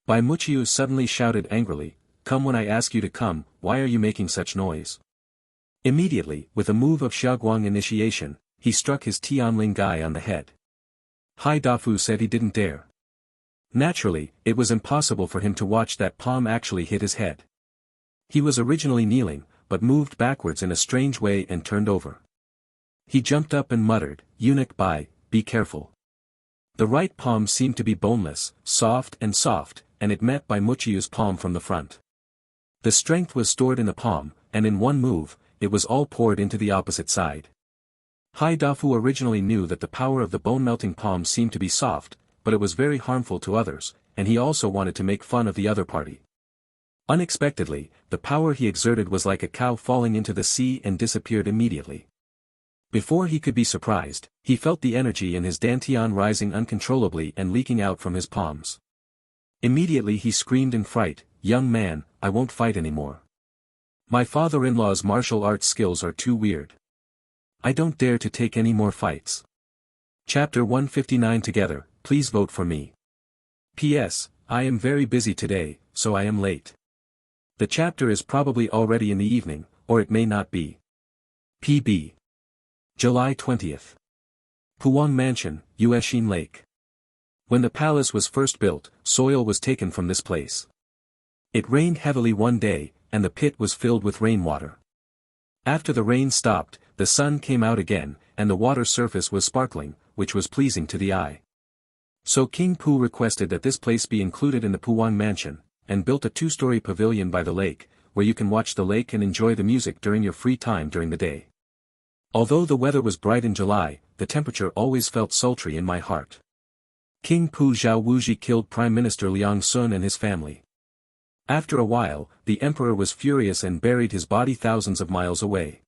Bai Muqiu suddenly shouted angrily, "Come when I ask you to come, why are you making such noise?" Immediately, with a move of Xiaoguang initiation, he struck his Tianling guy on the head. Hai Dafu said he didn't dare. Naturally, it was impossible for him to watch that palm actually hit his head. He was originally kneeling, but moved backwards in a strange way and turned over. He jumped up and muttered, "Eunuch Bai, be careful." The right palm seemed to be boneless, soft, and it met Bai Muqiu's palm from the front. The strength was stored in the palm, and in one move, it was all poured into the opposite side. Hai Dafu originally knew that the power of the bone-melting palm seemed to be soft, but it was very harmful to others, and he also wanted to make fun of the other party. Unexpectedly, the power he exerted was like a cow falling into the sea and disappeared immediately. Before he could be surprised, he felt the energy in his dantian rising uncontrollably and leaking out from his palms. Immediately he screamed in fright, "Young man, I won't fight anymore. My father-in-law's martial arts skills are too weird. I don't dare to take any more fights." Chapter 159 Together, please vote for me. P.S. I am very busy today, so I am late. The chapter is probably already in the evening, or it may not be. P.B. July 20th. Puwang Mansion, Ueshin Lake. When the palace was first built, soil was taken from this place. It rained heavily one day, and the pit was filled with rainwater. After the rain stopped, the sun came out again, and the water surface was sparkling, which was pleasing to the eye. So King Pu requested that this place be included in the Puwang Mansion, and built a 2-story pavilion by the lake, where you can watch the lake and enjoy the music during your free time during the day. Although the weather was bright in July, the temperature always felt sultry in my heart. King Pu Zhao Wuji killed Prime Minister Liang Sun and his family. After a while, the emperor was furious and buried his body thousands of miles away.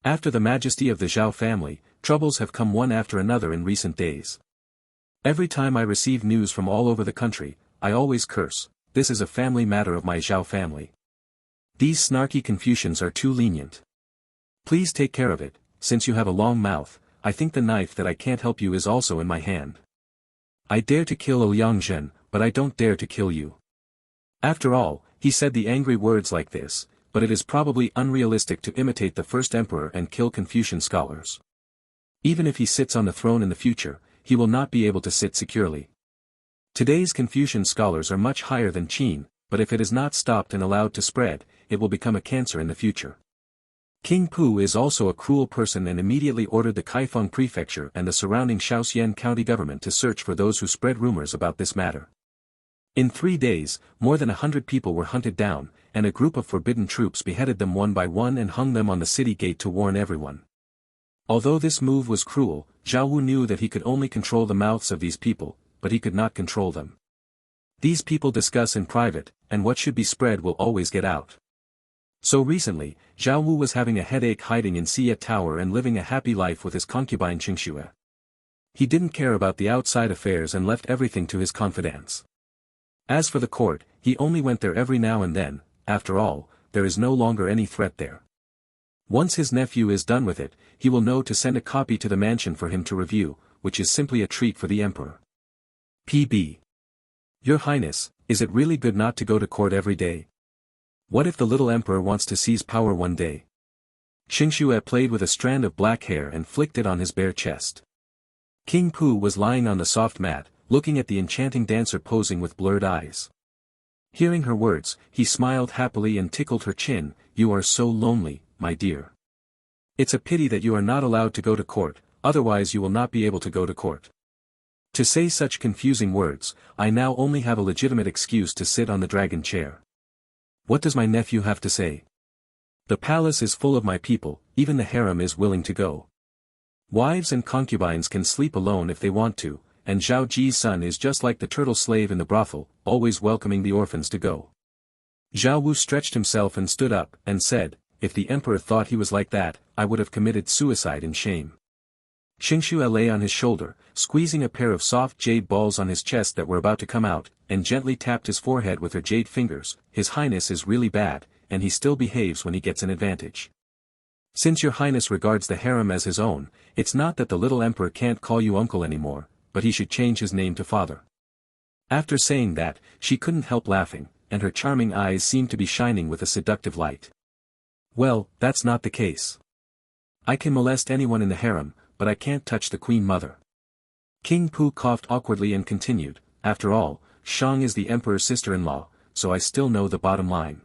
After the majesty of the Zhao family, troubles have come one after another in recent days. Every time I receive news from all over the country, I always curse, "This is a family matter of my Zhao family. These snarky Confucians are too lenient. Please take care of it, since you have a long mouth. I think the knife that I can't help you is also in my hand. I dare to kill Liang Zhen, but I don't dare to kill you." After all, he said the angry words like this, but it is probably unrealistic to imitate the first emperor and kill Confucian scholars. Even if he sits on the throne in the future, he will not be able to sit securely. Today's Confucian scholars are much higher than Qin, but if it is not stopped and allowed to spread, it will become a cancer in the future. King Pu is also a cruel person and immediately ordered the Kaifeng prefecture and the surrounding Shaoxian county government to search for those who spread rumors about this matter. In 3 days, more than 100 people were hunted down, and a group of forbidden troops beheaded them one by one and hung them on the city gate to warn everyone. Although this move was cruel, Zhao Wu knew that he could only control the mouths of these people, but he could not control them. These people discuss in private, and what should be spread will always get out. So recently, Zhao Wu was having a headache hiding in Xie Tower and living a happy life with his concubine Qingxue. He didn't care about the outside affairs and left everything to his confidants. As for the court, he only went there every now and then. After all, there is no longer any threat there. Once his nephew is done with it, he will know to send a copy to the mansion for him to review, which is simply a treat for the emperor. P.B. Your Highness, is it really good not to go to court every day? What if the little emperor wants to seize power one day? Qingxue played with a strand of black hair and flicked it on his bare chest. King Pu was lying on the soft mat, looking at the enchanting dancer posing with blurred eyes. Hearing her words, he smiled happily and tickled her chin. "You are so lonely, my dear. It's a pity that you are not allowed to go to court, otherwise you will not be able to go to court." To say such confusing words, I now only have a legitimate excuse to sit on the dragon chair. What does my nephew have to say? The palace is full of my people, even the harem is willing to go. Wives and concubines can sleep alone if they want to, and Zhao Ji's son is just like the turtle slave in the brothel, always welcoming the orphans to go. Zhao Wu stretched himself and stood up, and said, "If the emperor thought he was like that, I would have committed suicide in shame." Qingxue lay on his shoulder, squeezing a pair of soft jade balls on his chest that were about to come out, and gently tapped his forehead with her jade fingers. "His Highness is really bad, and he still behaves when he gets an advantage. Since your Highness regards the harem as his own, it's not that the little emperor can't call you uncle anymore, but he should change his name to father." After saying that, she couldn't help laughing, and her charming eyes seemed to be shining with a seductive light. "Well, that's not the case. I can molest anyone in the harem, but I can't touch the queen mother." King Pu coughed awkwardly and continued, "After all, Shang is the emperor's sister-in-law, so I still know the bottom line."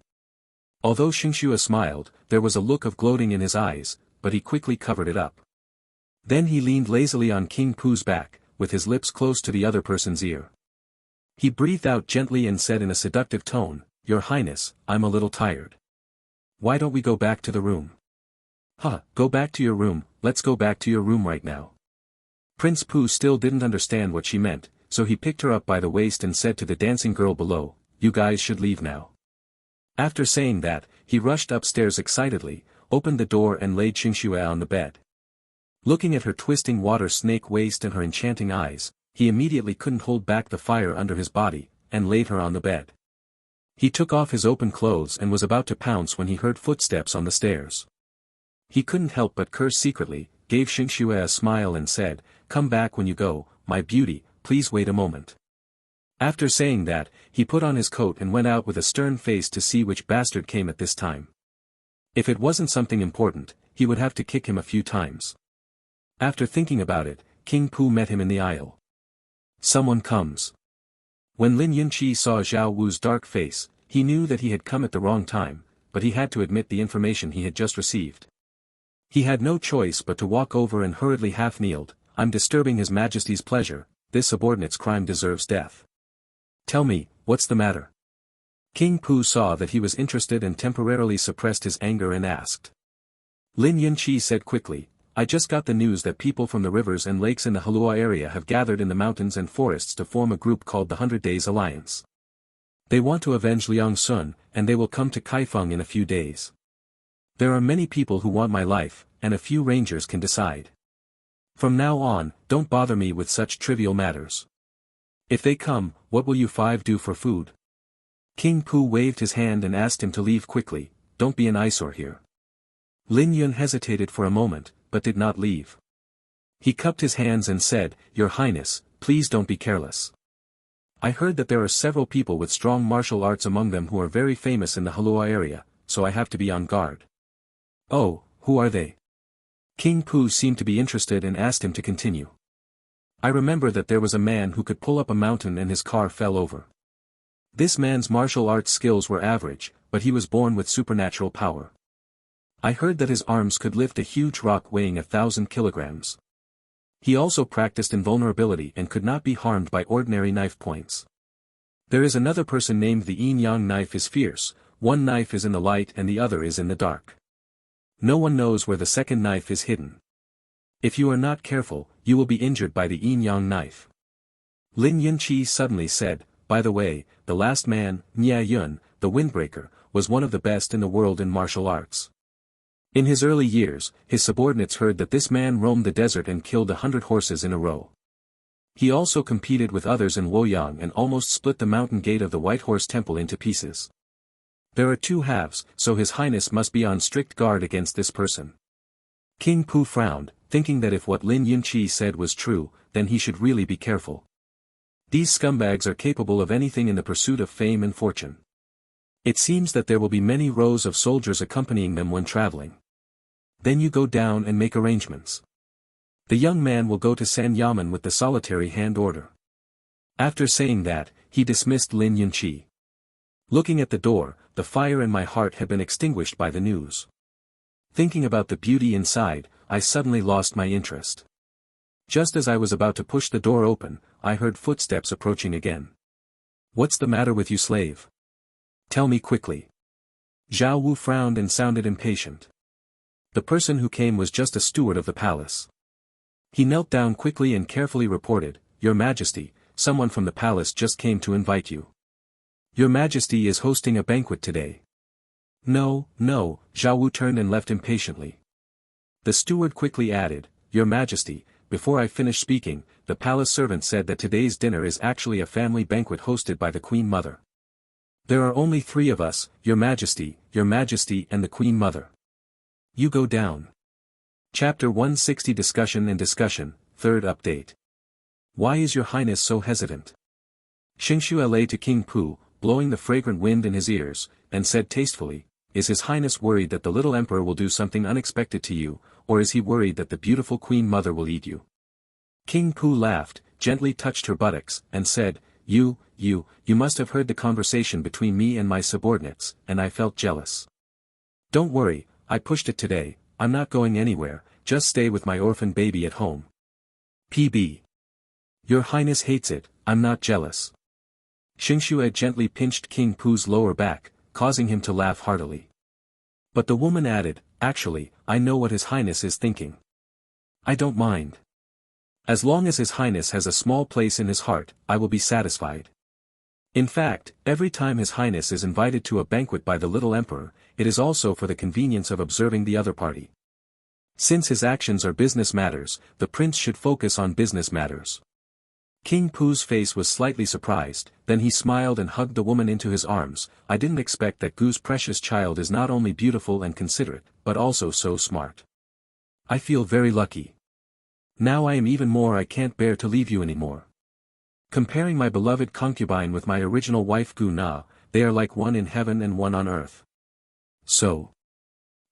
Although Qingxue smiled, there was a look of gloating in his eyes, but he quickly covered it up. Then he leaned lazily on King Pu's back, with his lips close to the other person's ear. He breathed out gently and said in a seductive tone, "Your Highness, I'm a little tired. Why don't we go back to the room?" "Huh, go back to your room, let's go back to your room right now." Prince Pu still didn't understand what she meant, so he picked her up by the waist and said to the dancing girl below, "You guys should leave now." After saying that, he rushed upstairs excitedly, opened the door and laid Qingxue on the bed. Looking at her twisting water snake waist and her enchanting eyes, he immediately couldn't hold back the fire under his body, and laid her on the bed. He took off his open clothes and was about to pounce when he heard footsteps on the stairs. He couldn't help but curse secretly, gave Xingxue a smile and said, "Come back when you go, my beauty, please wait a moment." After saying that, he put on his coat and went out with a stern face to see which bastard came at this time. If it wasn't something important, he would have to kick him a few times. After thinking about it, King Pu met him in the aisle. "Someone comes." When Lin Yunqi saw Zhao Wu's dark face, he knew that he had come at the wrong time, but he had to admit the information he had just received. He had no choice but to walk over and hurriedly half-kneeled. "I'm disturbing His Majesty's pleasure, this subordinate's crime deserves death. Tell me, what's the matter?" King Pu saw that he was interested and temporarily suppressed his anger and asked. Lin Yunqi said quickly, "I just got the news that people from the rivers and lakes in the Halua area have gathered in the mountains and forests to form a group called the 100 Days Alliance. They want to avenge Liang Sun, and they will come to Kaifeng in a few days. There are many people who want my life, and a few rangers can decide. From now on, don't bother me with such trivial matters. If they come, what will you five do for food?" King Pu waved his hand and asked him to leave quickly. "Don't be an eyesore here." Lin Yun hesitated for a moment, but did not leave. He cupped his hands and said, "Your Highness, please don't be careless. I heard that there are several people with strong martial arts among them who are very famous in the Halua area, so I have to be on guard." "Oh, who are they?" King Pu seemed to be interested and asked him to continue. "I remember that there was a man who could pull up a mountain and his car fell over. This man's martial arts skills were average, but he was born with supernatural power. I heard that his arms could lift a huge rock weighing 1,000 kilograms. He also practiced invulnerability and could not be harmed by ordinary knife points. There is another person named the yin-yang knife is fierce, one knife is in the light and the other is in the dark. No one knows where the second knife is hidden. If you are not careful, you will be injured by the yin-yang knife." Lin Yunqi suddenly said, "By the way, the last man, Nya Yun, the Windbreaker, was one of the best in the world in martial arts. In his early years, his subordinates heard that this man roamed the desert and killed 100 horses in a row. He also competed with others in Luoyang and almost split the mountain gate of the White Horse Temple into pieces. There are two halves, so His Highness must be on strict guard against this person." King Pu frowned, thinking that if what Lin Yunqi said was true, then he should really be careful. These scumbags are capable of anything in the pursuit of fame and fortune. It seems that there will be many rows of soldiers accompanying them when traveling. Then you go down and make arrangements. The young man will go to San Yamen with the solitary hand order. After saying that, he dismissed Lin Yunqi. Looking at the door, the fire in my heart had been extinguished by the news. Thinking about the beauty inside, I suddenly lost my interest. Just as I was about to push the door open, I heard footsteps approaching again. "What's the matter with you, slave? Tell me quickly." Zhao Wu frowned and sounded impatient. The person who came was just a steward of the palace. He knelt down quickly and carefully reported, "Your Majesty, someone from the palace just came to invite you. Your Majesty is hosting a banquet today." "No, no," Zhao Wu turned and left impatiently. The steward quickly added, "Your Majesty, before I finish speaking, the palace servant said that today's dinner is actually a family banquet hosted by the Queen Mother. There are only 3 of us, Your Majesty, and the Queen Mother. You go down." Chapter 160 Discussion and Discussion, 3rd Update. Why is Your Highness so hesitant? Xingxue lay to King Pu, blowing the fragrant wind in his ears, and said tastefully, "Is His Highness worried that the little emperor will do something unexpected to you, or is he worried that the beautiful Queen Mother will eat you?" King Pu laughed, gently touched her buttocks, and said, You must have heard the conversation between me and my subordinates, and I felt jealous. Don't worry, I pushed it today, I'm not going anywhere, just stay with my orphan baby at home. PB. Your Highness hates it, I'm not jealous. Xingxue gently pinched King Pu's lower back, causing him to laugh heartily. But the woman added, "Actually, I know what His Highness is thinking. I don't mind. As long as His Highness has a small place in his heart, I will be satisfied. In fact, every time His Highness is invited to a banquet by the little emperor, it is also for the convenience of observing the other party. Since his actions are business matters, the prince should focus on business matters. King Pu's face was slightly surprised, then he smiled and hugged the woman into his arms. I didn't expect that Gu's precious child is not only beautiful and considerate, but also so smart. I feel very lucky. Now I am even more I can't bear to leave you anymore. Comparing my beloved concubine with my original wife Gu Na, they are like one in heaven and one on earth. So.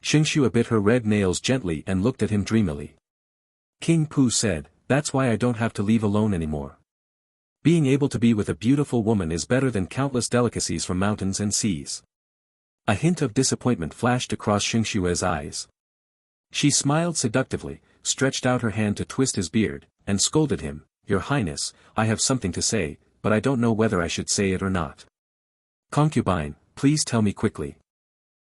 Xingxue bit her red nails gently and looked at him dreamily. King Pu said, that's why I don't have to leave alone anymore. Being able to be with a beautiful woman is better than countless delicacies from mountains and seas. A hint of disappointment flashed across Xingxue's eyes. She smiled seductively, stretched out her hand to twist his beard, and scolded him, Your Highness, I have something to say, but I don't know whether I should say it or not. Concubine, please tell me quickly.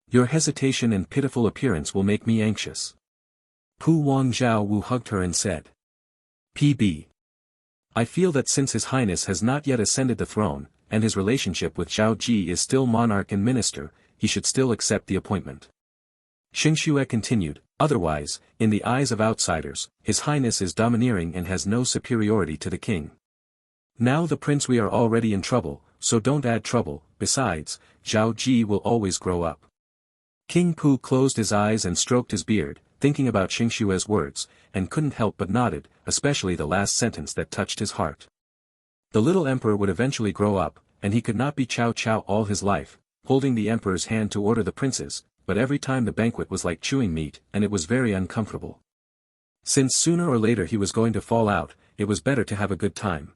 Your hesitation and pitiful appearance will make me anxious. Pu Wang Zhao Wu hugged her and said. P.B. I feel that since His Highness has not yet ascended the throne, and his relationship with Zhao Ji is still monarch and minister, he should still accept the appointment. Xingxue continued, otherwise, in the eyes of outsiders, His Highness is domineering and has no superiority to the king. Now the prince we are already in trouble, so don't add trouble, besides, Zhao Ji will always grow up. King Pu closed his eyes and stroked his beard, thinking about Xingxue's words, and couldn't help but nodded, especially the last sentence that touched his heart. The little emperor would eventually grow up, and he could not be Cao Cao all his life, holding the emperor's hand to order the princes, but every time the banquet was like chewing meat, and it was very uncomfortable. Since sooner or later he was going to fall out, it was better to have a good time.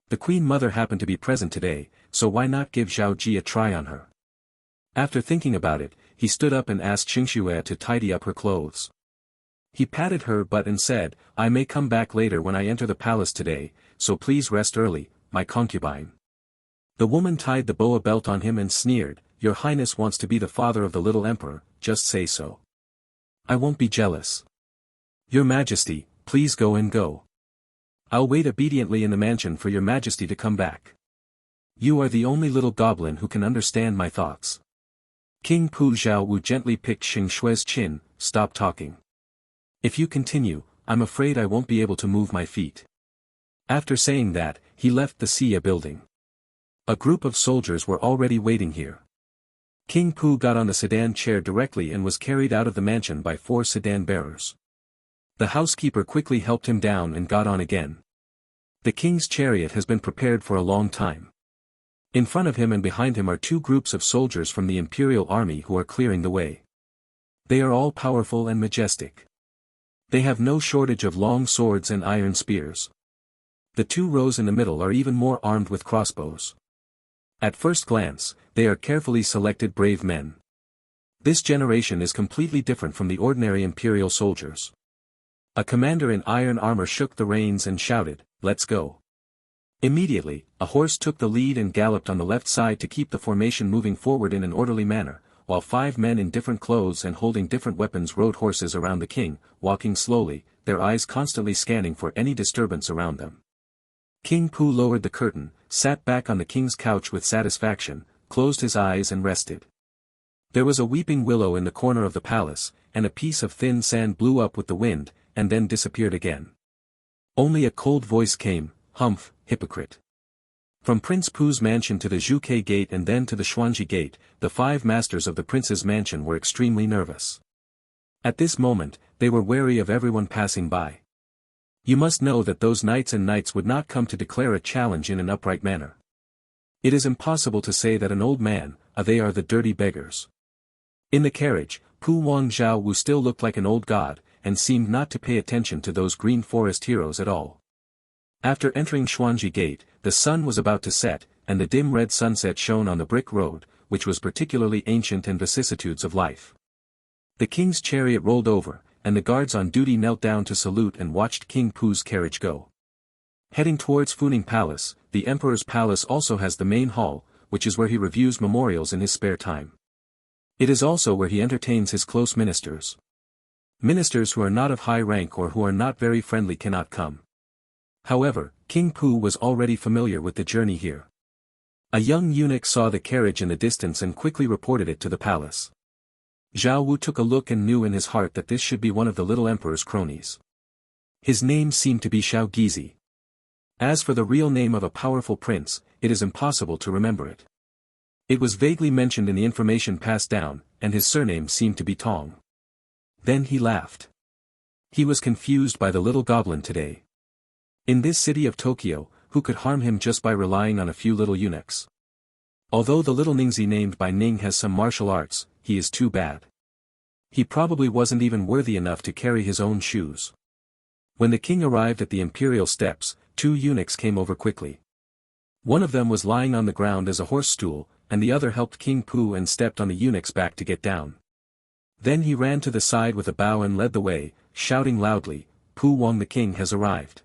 The Queen Mother happened to be present today, so why not give Zhao Ji a try on her? After thinking about it, he stood up and asked Xingxue to tidy up her clothes. He patted her butt and said, I may come back later when I enter the palace today, so please rest early, my concubine. The woman tied the boa belt on him and sneered, Your Highness wants to be the father of the little emperor, just say so. I won't be jealous. Your Majesty, please go and go. I'll wait obediently in the mansion for your Majesty to come back. You are the only little goblin who can understand my thoughts. King Pu Zhao Wu gently picked Xingxue's chin, stop talking. If you continue, I'm afraid I won't be able to move my feet. After saying that, he left the Xia building. A group of soldiers were already waiting here. King Pu got on the sedan chair directly and was carried out of the mansion by 4 sedan bearers. The housekeeper quickly helped him down and got on again. The king's chariot has been prepared for a long time. In front of him and behind him are 2 groups of soldiers from the imperial army who are clearing the way. They are all powerful and majestic. They have no shortage of long swords and iron spears. The 2 rows in the middle are even more armed with crossbows. At first glance, they are carefully selected brave men. This generation is completely different from the ordinary imperial soldiers. A commander in iron armor shook the reins and shouted, Let's go. Immediately, a horse took the lead and galloped on the left side to keep the formation moving forward in an orderly manner, while 5 men in different clothes and holding different weapons rode horses around the king, walking slowly, their eyes constantly scanning for any disturbance around them. King Pu lowered the curtain, sat back on the king's couch with satisfaction, closed his eyes and rested. There was a weeping willow in the corner of the palace, and a piece of thin sand blew up with the wind, and then disappeared again. Only a cold voice came, Humph, hypocrite. From Prince Pu's mansion to the Zhuke Gate and then to the Xuanji Gate, the 5 masters of the prince's mansion were extremely nervous. At this moment, they were wary of everyone passing by. You must know that those knights and knights would not come to declare a challenge in an upright manner. It is impossible to say that an old man, they are the dirty beggars. In the carriage, Pu Wang Zhao Wu still looked like an old god, and seemed not to pay attention to those green forest heroes at all. After entering Xuanji Gate, the sun was about to set, and the dim red sunset shone on the brick road, which was particularly ancient and vicissitudes of life. The king's chariot rolled over, and the guards on duty knelt down to salute and watched King Pu's carriage go. Heading towards Funing Palace, the emperor's palace also has the main hall, which is where he reviews memorials in his spare time. It is also where he entertains his close ministers. Ministers who are not of high rank or who are not very friendly cannot come. However, King Pu was already familiar with the journey here. A young eunuch saw the carriage in the distance and quickly reported it to the palace. Zhao Wu took a look and knew in his heart that this should be one of the little emperor's cronies. His name seemed to be Xiao Gizi. As for the real name of a powerful prince, it is impossible to remember it. It was vaguely mentioned in the information passed down, and his surname seemed to be Tong. Then he laughed. He was confused by the little goblin today. In this city of Tokyo, who could harm him just by relying on a few little eunuchs? Although the little Ningzi named by Ning has some martial arts, he is too bad. He probably wasn't even worthy enough to carry his own shoes. When the king arrived at the imperial steps, 2 eunuchs came over quickly. One of them was lying on the ground as a horse stool, and the other helped King Poo and stepped on the eunuch's back to get down. Then he ran to the side with a bow and led the way, shouting loudly, "Poo Wong, the king has arrived."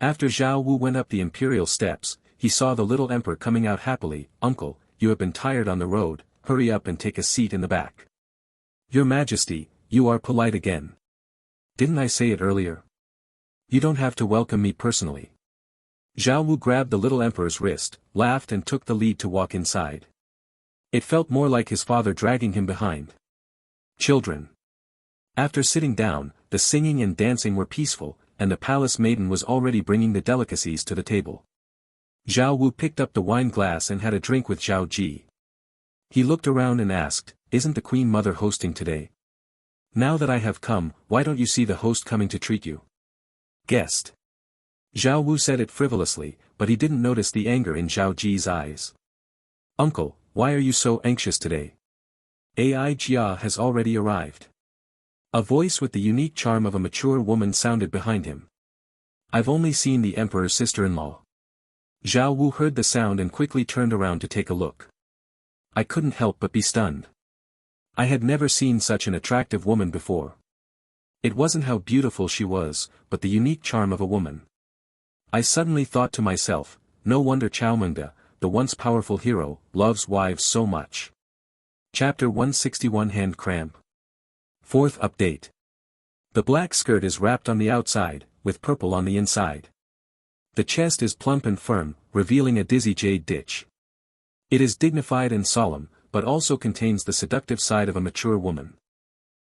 After Zhao Wu went up the imperial steps, he saw the little emperor coming out happily. "Uncle, you have been tired on the road, hurry up and take a seat in the back." "Your Majesty, you are polite again. Didn't I say it earlier? You don't have to welcome me personally." Zhao Wu grabbed the little emperor's wrist, laughed and took the lead to walk inside. It felt more like his father dragging him behind. Children. After sitting down, the singing and dancing were peaceful, and the palace maiden was already bringing the delicacies to the table. Zhao Wu picked up the wine glass and had a drink with Zhao Ji. He looked around and asked, "Isn't the Queen Mother hosting today? Now that I have come, why don't you see the host coming to treat you?" "Guest." Zhao Wu said it frivolously, but he didn't notice the anger in Zhao Ji's eyes. "Uncle, why are you so anxious today? Ai Jia has already arrived." A voice with the unique charm of a mature woman sounded behind him. "I've only seen the emperor's sister-in-law." Zhao Wu heard the sound and quickly turned around to take a look. I couldn't help but be stunned. I had never seen such an attractive woman before. It wasn't how beautiful she was, but the unique charm of a woman. I suddenly thought to myself, no wonder Chaomengda, the once powerful hero, loves wives so much. Chapter 161 Hand Cramp. 4th update. The black skirt is wrapped on the outside, with purple on the inside. The chest is plump and firm, revealing a dizzy jade ditch. It is dignified and solemn, but also contains the seductive side of a mature woman.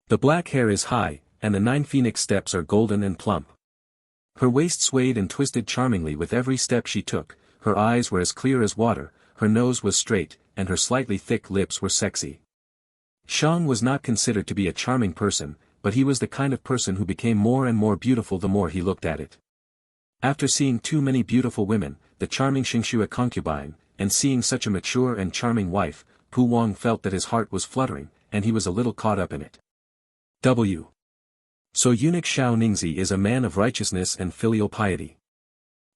The black hair is high, and the 9 phoenix steps are golden and plump. Her waist swayed and twisted charmingly with every step she took, her eyes were as clear as water, her nose was straight, and her slightly thick lips were sexy. Shang was not considered to be a charming person, but he was the kind of person who became more and more beautiful the more he looked at it. After seeing too many beautiful women, the charming Xingshu a concubine, and seeing such a mature and charming wife, Pu Wang felt that his heart was fluttering, and he was a little caught up in it. So eunuch Xiao Ningzi is a man of righteousness and filial piety.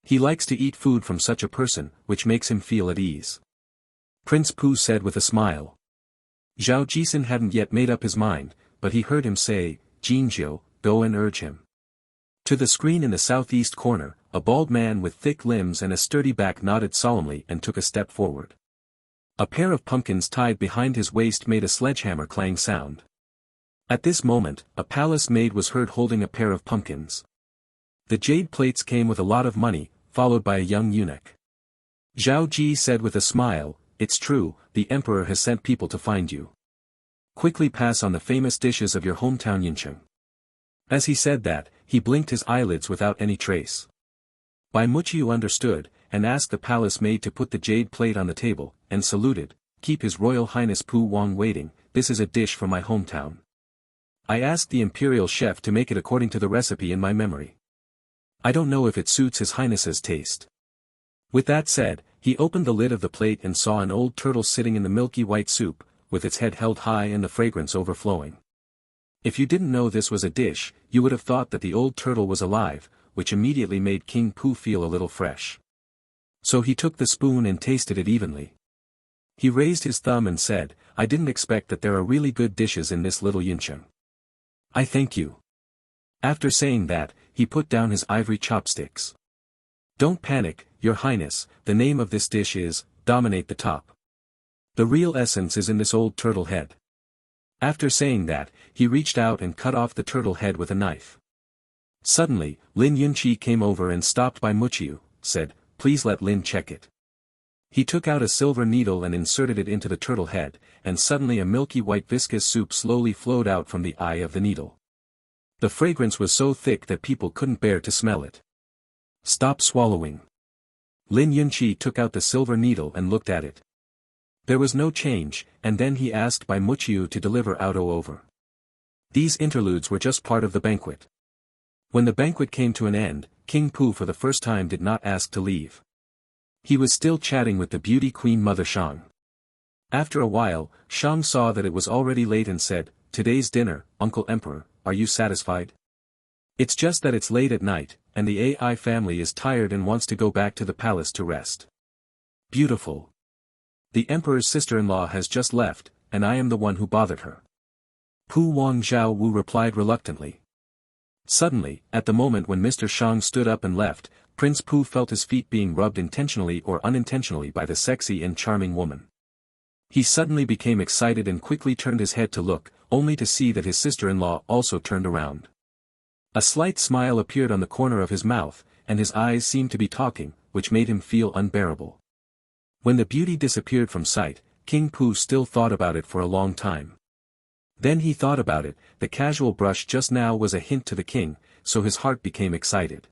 He likes to eat food from such a person, which makes him feel at ease. Prince Pu said with a smile. Zhao Jisun hadn't yet made up his mind, but he heard him say, "Jinjiu, go and urge him." To the screen in the southeast corner, a bald man with thick limbs and a sturdy back nodded solemnly and took a step forward. A pair of pumpkins tied behind his waist made a sledgehammer clang sound. At this moment, a palace maid was heard holding a pair of pumpkins. The jade plates came with a lot of money, followed by a young eunuch. Zhao Ji said with a smile, "It's true, the emperor has sent people to find you. Quickly pass on the famous dishes of your hometown Yincheng." As he said that, he blinked his eyelids without any trace. Bai Muqiu understood, and asked the palace maid to put the jade plate on the table, and saluted, "Keep His Royal Highness Pu Wang waiting, this is a dish from my hometown. I asked the imperial chef to make it according to the recipe in my memory. I don't know if it suits His Highness's taste." With that said, he opened the lid of the plate and saw an old turtle sitting in the milky white soup, with its head held high and the fragrance overflowing. If you didn't know this was a dish, you would have thought that the old turtle was alive, which immediately made King Pu feel a little fresh. So he took the spoon and tasted it evenly. He raised his thumb and said, "I didn't expect that there are really good dishes in this little Yincheng. I thank you." After saying that, he put down his ivory chopsticks. "Don't panic, Your Highness, the name of this dish is, dominate the top. The real essence is in this old turtle head." After saying that, he reached out and cut off the turtle head with a knife. Suddenly, Lin Yunqi came over and stopped by Muqiu, said, "Please let Lin check it." He took out a silver needle and inserted it into the turtle head, and suddenly a milky white viscous soup slowly flowed out from the eye of the needle. The fragrance was so thick that people couldn't bear to smell it. Stop swallowing. Lin Yunqi took out the silver needle and looked at it. There was no change, and then he asked Bai Muqiu to deliver Auto over. These interludes were just part of the banquet. When the banquet came to an end, King Pu for the first time did not ask to leave. He was still chatting with the beauty queen Mother Shang. After a while, Shang saw that it was already late and said, "Today's dinner, Uncle Emperor, are you satisfied? It's just that it's late at night, and the AI family is tired and wants to go back to the palace to rest." Beautiful. The Emperor's sister-in-law has just left, and I am the one who bothered her. Pu Wang Zhao Wu replied reluctantly. Suddenly, at the moment when Mr. Shang stood up and left, Prince Pu felt his feet being rubbed intentionally or unintentionally by the sexy and charming woman. He suddenly became excited and quickly turned his head to look, only to see that his sister-in-law also turned around. A slight smile appeared on the corner of his mouth, and his eyes seemed to be talking, which made him feel unbearable. When the beauty disappeared from sight, King Pu still thought about it for a long time. Then he thought about it, the casual brush just now was a hint to the king, so his heart became excited.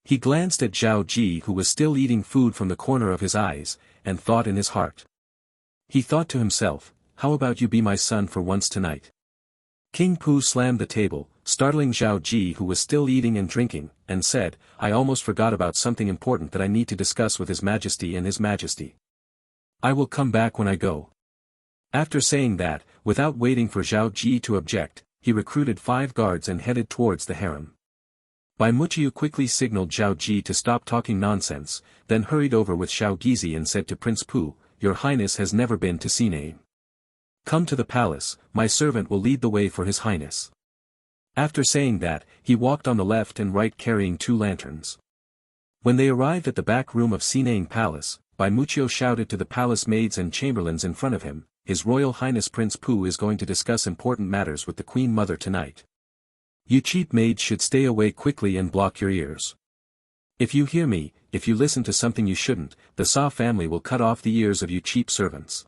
He glanced at Zhao Ji who was still eating food from the corner of his eyes, and thought in his heart. He thought to himself, how about you be my son for once tonight? King Pu slammed the table, startling Zhao Ji who was still eating and drinking, and said, I almost forgot about something important that I need to discuss with His Majesty and His Majesty. I will come back when I go. After saying that, without waiting for Zhao Ji to object, he recruited 5 guards and headed towards the harem. Bai Muqiu quickly signaled Zhao Ji to stop talking nonsense, then hurried over with Xiao Gizi and said to Prince Pu, Your Highness has never been to Sinai. Come to the palace, my servant will lead the way for His Highness. After saying that, he walked on the left and right carrying 2 lanterns. When they arrived at the back room of Sinai Palace, Bai Muqiu shouted to the palace maids and chamberlains in front of him, His Royal Highness Prince Pu is going to discuss important matters with the Queen Mother tonight. You cheap maids should stay away quickly and block your ears. If you hear me, if you listen to something you shouldn't, the Sa family will cut off the ears of you cheap servants.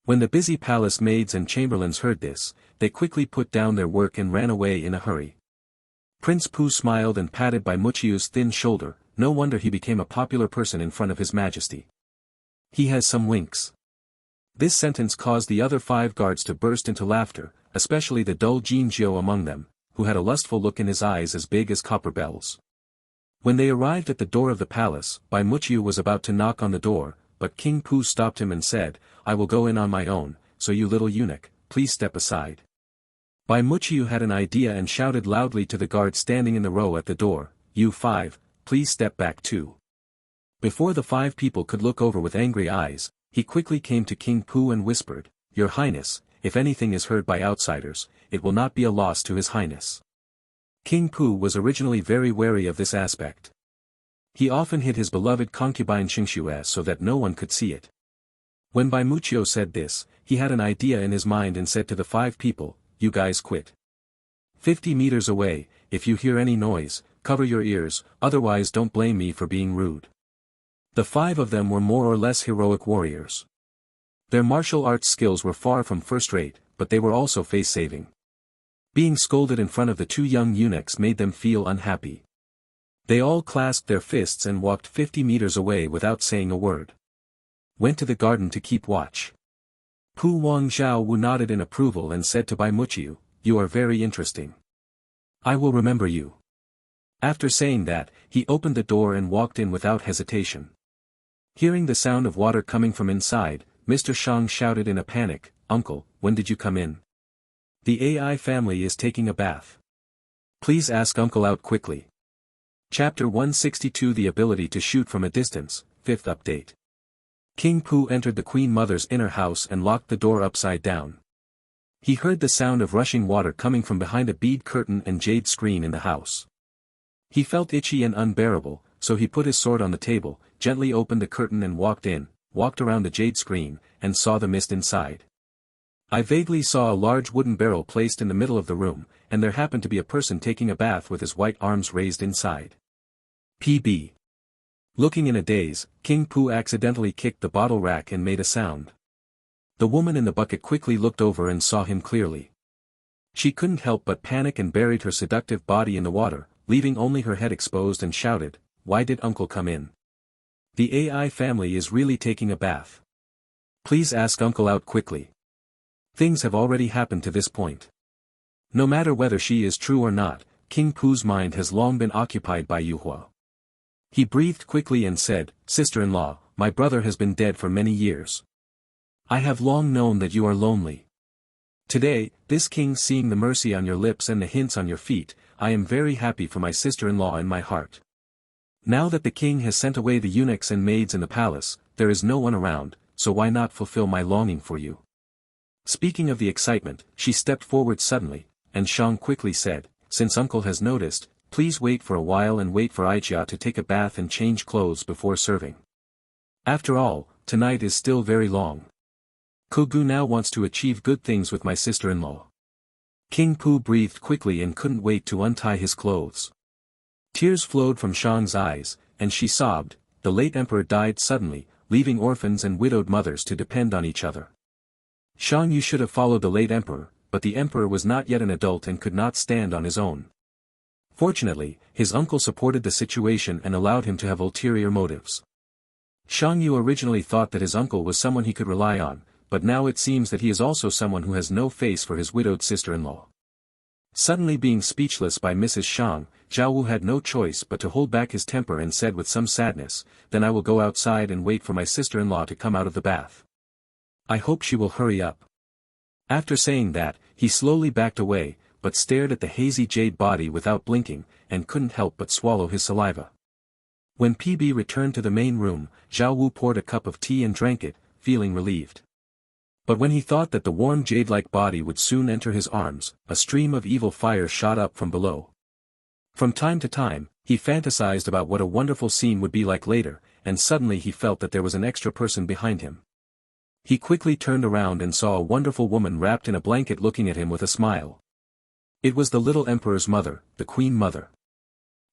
When the busy palace maids and chamberlains heard this, they quickly put down their work and ran away in a hurry. Prince Pu smiled and patted Bai Muqiu's thin shoulder, no wonder he became a popular person in front of His Majesty. He has some winks. This sentence caused the other 5 guards to burst into laughter, especially the dull Jin Jiu among them, who had a lustful look in his eyes as big as copper bells. When they arrived at the door of the palace, Bai Muqiu was about to knock on the door, but King Pu stopped him and said, I will go in on my own, so you little eunuch, please step aside. Bai Muqiu had an idea and shouted loudly to the guard standing in the row at the door, You 5, please step back too. Before the 5 people could look over with angry eyes, he quickly came to King Pu and whispered, Your Highness, if anything is heard by outsiders, it will not be a loss to His Highness. King Pu was originally very wary of this aspect. He often hid his beloved concubine Xingxue so that no one could see it. When Bai Muqiu said this, he had an idea in his mind and said to the 5 people, You guys quit. 50 meters away, if you hear any noise, cover your ears, otherwise don't blame me for being rude. The 5 of them were more or less heroic warriors. Their martial arts skills were far from first-rate, but they were also face-saving. Being scolded in front of the 2 young eunuchs made them feel unhappy. They all clasped their fists and walked 50 meters away without saying a word. Went to the garden to keep watch. Pu Wang Zhao Wu nodded in approval and said to Bai Muqiu, You are very interesting. I will remember you. After saying that, he opened the door and walked in without hesitation. Hearing the sound of water coming from inside, Mr. Shang shouted in a panic, Uncle, when did you come in? The AI family is taking a bath. Please ask Uncle out quickly. Chapter 162 The ability to shoot from a distance, 5th update. King Pu entered the Queen Mother's inner house and locked the door upside down. He heard the sound of rushing water coming from behind a bead curtain and jade screen in the house. He felt itchy and unbearable, so he put his sword on the table, gently opened the curtain and walked in, walked around the jade screen, and saw the mist inside. I vaguely saw a large wooden barrel placed in the middle of the room, and there happened to be a person taking a bath with his white arms raised inside. PB. Looking in a daze, King Pu accidentally kicked the bottle rack and made a sound. The woman in the bucket quickly looked over and saw him clearly. She couldn't help but panic and buried her seductive body in the water, leaving only her head exposed and shouted, why did Uncle come in? The AI family is really taking a bath. Please ask Uncle out quickly. Things have already happened to this point. No matter whether she is true or not, King Poo's mind has long been occupied by Yuhua. He breathed quickly and said, "Sister-in-law, my brother has been dead for many years. I have long known that you are lonely. Today, this king seeing the mercy on your lips and the hints on your feet, I am very happy for my sister-in-law in my heart. Now that the king has sent away the eunuchs and maids in the palace, there is no one around, so why not fulfill my longing for you?" Speaking of the excitement, she stepped forward suddenly, and Shang quickly said, "Since Uncle has noticed, please wait for a while and wait for Aijia to take a bath and change clothes before serving. After all, tonight is still very long. Kogu now wants to achieve good things with my sister-in-law." King Poo breathed quickly and couldn't wait to untie his clothes. Tears flowed from Shang's eyes, and she sobbed. The late emperor died suddenly, leaving orphans and widowed mothers to depend on each other. Shang, you should have followed the late emperor, but the emperor was not yet an adult and could not stand on his own. Fortunately, his uncle supported the situation and allowed him to have ulterior motives. Shang Yu originally thought that his uncle was someone he could rely on, but now it seems that he is also someone who has no face for his widowed sister-in-law. Suddenly being speechless by Mrs. Shang, Zhao Wu had no choice but to hold back his temper and said with some sadness, "Then I will go outside and wait for my sister-in-law to come out of the bath. I hope she will hurry up." After saying that, he slowly backed away, but stared at the hazy jade body without blinking, and couldn't help but swallow his saliva. When PB returned to the main room, Zhao Wu poured a cup of tea and drank it, feeling relieved. But when he thought that the warm jade-like body would soon enter his arms, a stream of evil fire shot up from below. From time to time, he fantasized about what a wonderful scene would be like later, and suddenly he felt that there was an extra person behind him. He quickly turned around and saw a wonderful woman wrapped in a blanket looking at him with a smile. It was the little emperor's mother, the Queen Mother.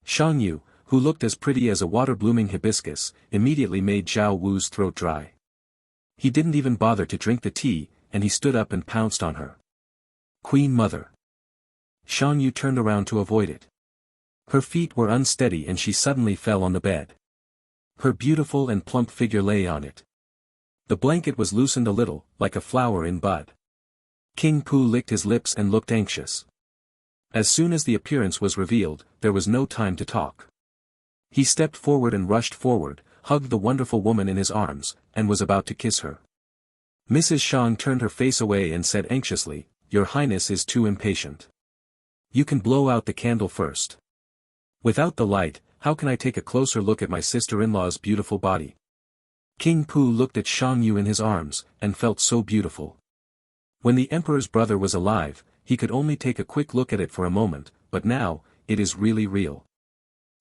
Shang Yu, who looked as pretty as a water-blooming hibiscus, immediately made Zhao Wu's throat dry. He didn't even bother to drink the tea, and he stood up and pounced on her. "Queen Mother." Shang Yu turned around to avoid it. Her feet were unsteady and she suddenly fell on the bed. Her beautiful and plump figure lay on it. The blanket was loosened a little, like a flower in bud. King Poo licked his lips and looked anxious. As soon as the appearance was revealed, there was no time to talk. He stepped forward and rushed forward, hugged the wonderful woman in his arms, and was about to kiss her. Mrs. Shang turned her face away and said anxiously, "Your Highness is too impatient. You can blow out the candle first. Without the light, how can I take a closer look at my sister-in-law's beautiful body?" King Poo looked at Shang Yu in his arms, and felt so beautiful. When the emperor's brother was alive, he could only take a quick look at it for a moment, but now, it is really real.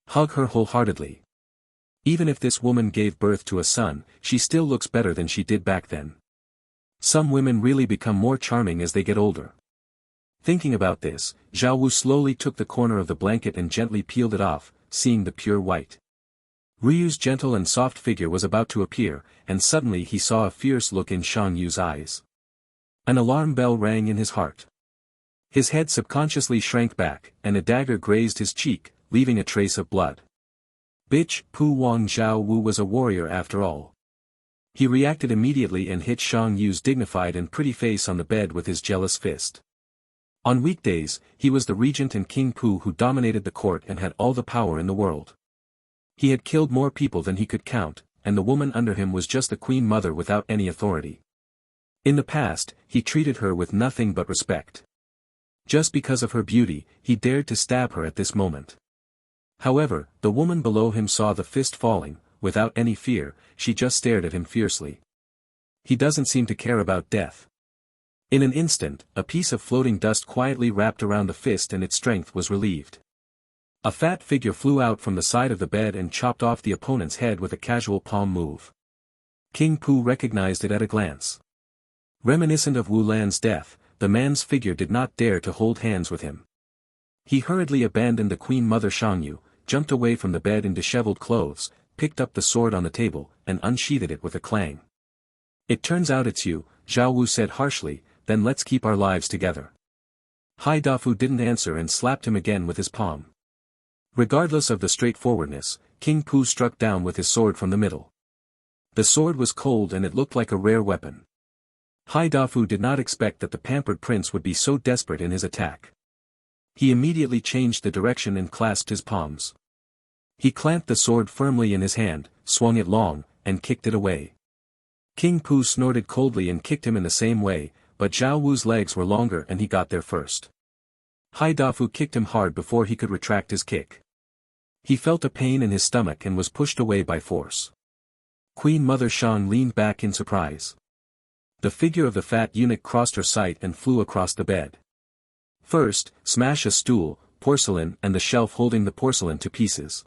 Hug her wholeheartedly. Even if this woman gave birth to a son, she still looks better than she did back then. Some women really become more charming as they get older. Thinking about this, Zhao Wu slowly took the corner of the blanket and gently peeled it off, seeing the pure white. Ryu's gentle and soft figure was about to appear, and suddenly he saw a fierce look in Shang Yu's eyes. An alarm bell rang in his heart. His head subconsciously shrank back, and a dagger grazed his cheek, leaving a trace of blood. Bitch, Pu Wang Zhao Wu was a warrior after all. He reacted immediately and hit Shang Yu's dignified and pretty face on the bed with his jealous fist. On weekdays, he was the regent and King Pu who dominated the court and had all the power in the world. He had killed more people than he could count, and the woman under him was just the Queen Mother without any authority. In the past, he treated her with nothing but respect. Just because of her beauty, he dared to stab her at this moment. However, the woman below him saw the fist falling. Without any fear, she just stared at him fiercely. He doesn't seem to care about death. In an instant, a piece of floating dust quietly wrapped around the fist and its strength was relieved. A fat figure flew out from the side of the bed and chopped off the opponent's head with a casual palm move. King Pu recognized it at a glance. Reminiscent of Wu Lan's death, the man's figure did not dare to hold hands with him. He hurriedly abandoned the Queen Mother Shang Yu, jumped away from the bed in disheveled clothes, picked up the sword on the table, and unsheathed it with a clang. "It turns out it's you," Zhao Wu said harshly, "then let's keep our lives together." Hai Dafu didn't answer and slapped him again with his palm. Regardless of the straightforwardness, King Pooh struck down with his sword from the middle. The sword was cold and it looked like a rare weapon. Hydra did not expect that the pampered prince would be so desperate in his attack. He immediately changed the direction and clasped his palms. He clamped the sword firmly in his hand, swung it long, and kicked it away. King Pooh snorted coldly and kicked him in the same way, but Zhao Wu's legs were longer and he got there first. Hydra kicked him hard before he could retract his kick. He felt a pain in his stomach and was pushed away by force. Queen Mother Shang leaned back in surprise. The figure of the fat eunuch crossed her sight and flew across the bed. First, smash a stool, porcelain and the shelf holding the porcelain to pieces.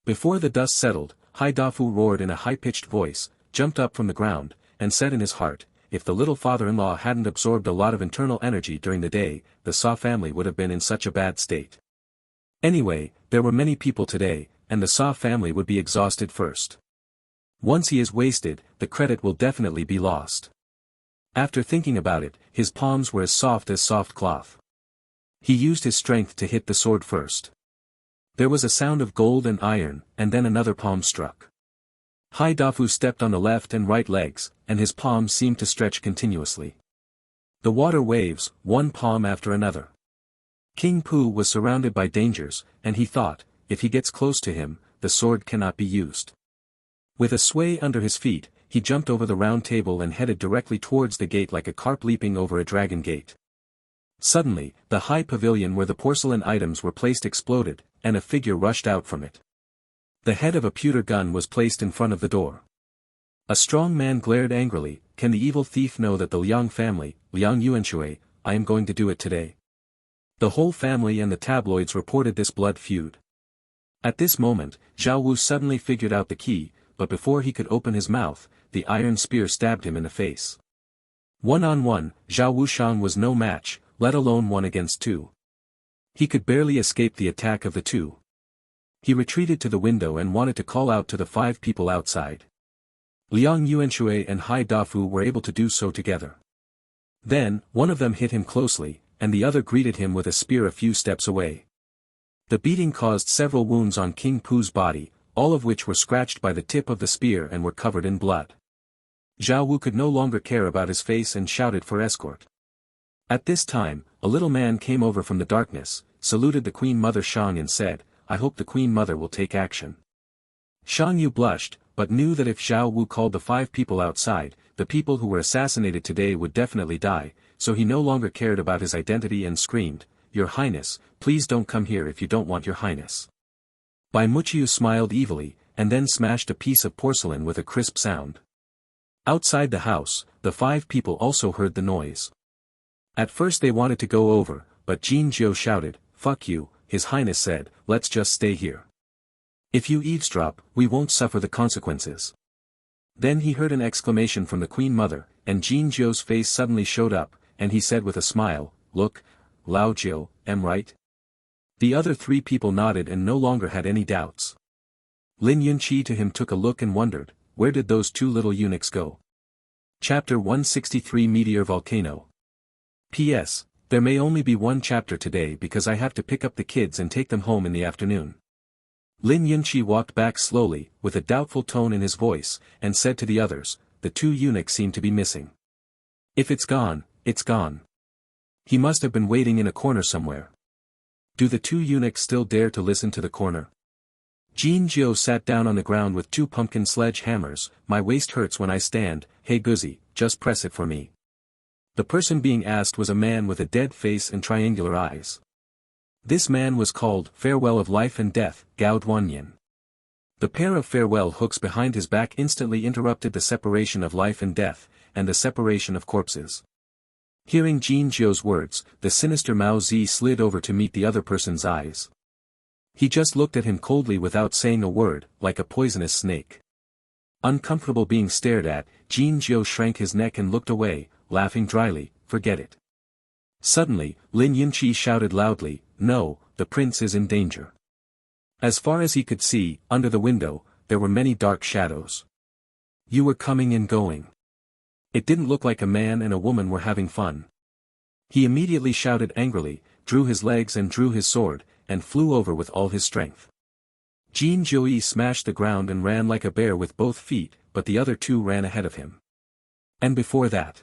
Before the dust settled, Hydra roared in a high-pitched voice, jumped up from the ground, and said in his heart, if the little father-in-law hadn't absorbed a lot of internal energy during the day, the Sa family would have been in such a bad state. Anyway, there were many people today, and the Sa family would be exhausted first. Once he is wasted, the credit will definitely be lost. After thinking about it, his palms were as soft cloth. He used his strength to hit the sword first. There was a sound of gold and iron, and then another palm struck. Hydra stepped on the left and right legs, and his palms seemed to stretch continuously. The water waves, one palm after another. King Pooh was surrounded by dangers, and he thought, if he gets close to him, the sword cannot be used. With a sway under his feet, he jumped over the round table and headed directly towards the gate like a carp leaping over a dragon gate. Suddenly, the high pavilion where the porcelain items were placed exploded, and a figure rushed out from it. The head of a pewter gun was placed in front of the door. A strong man glared angrily, can the evil thief know that the Liang family, Liang Yuanshui, I am going to do it today. The whole family and the tabloids reported this blood feud. At this moment, Zhao Wu suddenly figured out the key, but before he could open his mouth, the iron spear stabbed him in the face. 1-on-1, Zhao Wushang was no match, let alone 1 against 2. He could barely escape the attack of the two. He retreated to the window and wanted to call out to the 5 people outside. Liang Yuanshui and Hydra were able to do so together. Then, one of them hit him closely, and the other greeted him with a spear a few steps away. The beating caused several wounds on King Pooh's body, all of which were scratched by the tip of the spear and were covered in blood. Zhao Wu could no longer care about his face and shouted for escort. At this time, a little man came over from the darkness, saluted the Queen Mother Shang and said, I hope the Queen Mother will take action. Shang Yu blushed, but knew that if Zhao Wu called the 5 people outside, the people who were assassinated today would definitely die, so he no longer cared about his identity and screamed, Your Highness, please don't come here if you don't want Your Highness. Bai Muqiu smiled evilly, and then smashed a piece of porcelain with a crisp sound. Outside the house, the 5 people also heard the noise. At first they wanted to go over, but Jin Jiu shouted, Fuck you, His Highness said, let's just stay here. If you eavesdrop, we won't suffer the consequences. Then he heard an exclamation from the Queen Mother, and Jin Jiu's face suddenly showed up, and he said with a smile, Look, Lao Jiu, am right? The other 3 people nodded and no longer had any doubts. Lin Yunqi to him took a look and wondered, where did those 2 little eunuchs go? Chapter 163 Meteor Volcano. P.S. There may only be 1 chapter today because I have to pick up the kids and take them home in the afternoon. Lin Yunqi walked back slowly, with a doubtful tone in his voice, and said to the others, the 2 eunuchs seem to be missing. If it's gone, it's gone. He must have been waiting in a corner somewhere. Do the 2 eunuchs still dare to listen to the corner? Jin Jiu sat down on the ground with 2 pumpkin sledge hammers, my waist hurts when I stand, hey Guzzi, just press it for me. The person being asked was a man with a dead face and triangular eyes. This man was called Farewell of Life and Death, Gao Duanyin. The pair of farewell hooks behind his back instantly interrupted the separation of life and death, and the separation of corpses. Hearing Jin Jiu's words, the sinister Mao Zi slid over to meet the other person's eyes. He just looked at him coldly without saying a word, like a poisonous snake. Uncomfortable being stared at, Jin Jiu shrank his neck and looked away, laughing dryly, forget it. Suddenly, Lin Yunqi shouted loudly, no, the prince is in danger. As far as he could see, under the window, there were many dark shadows. You were coming and going. It didn't look like a man and a woman were having fun. He immediately shouted angrily, drew his legs and drew his sword, and flew over with all his strength. Jean Joey smashed the ground and ran like a bear with both feet, but the other two ran ahead of him. And before that,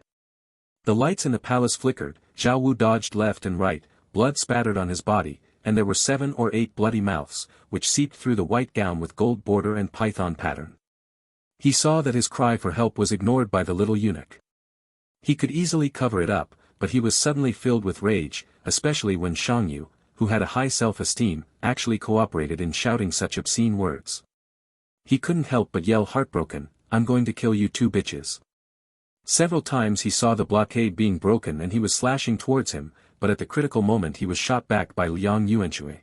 the lights in the palace flickered, Zhao Wu dodged left and right, blood spattered on his body, and there were 7 or 8 bloody mouths, which seeped through the white gown with gold border and python pattern. He saw that his cry for help was ignored by the little eunuch. He could easily cover it up, but he was suddenly filled with rage, especially when Shangyu, who had a high self-esteem, actually cooperated in shouting such obscene words. He couldn't help but yell heartbroken, "I'm going to kill you two bitches." Several times he saw the blockade being broken and he was slashing towards him, but at the critical moment he was shot back by Liang Yuanshui.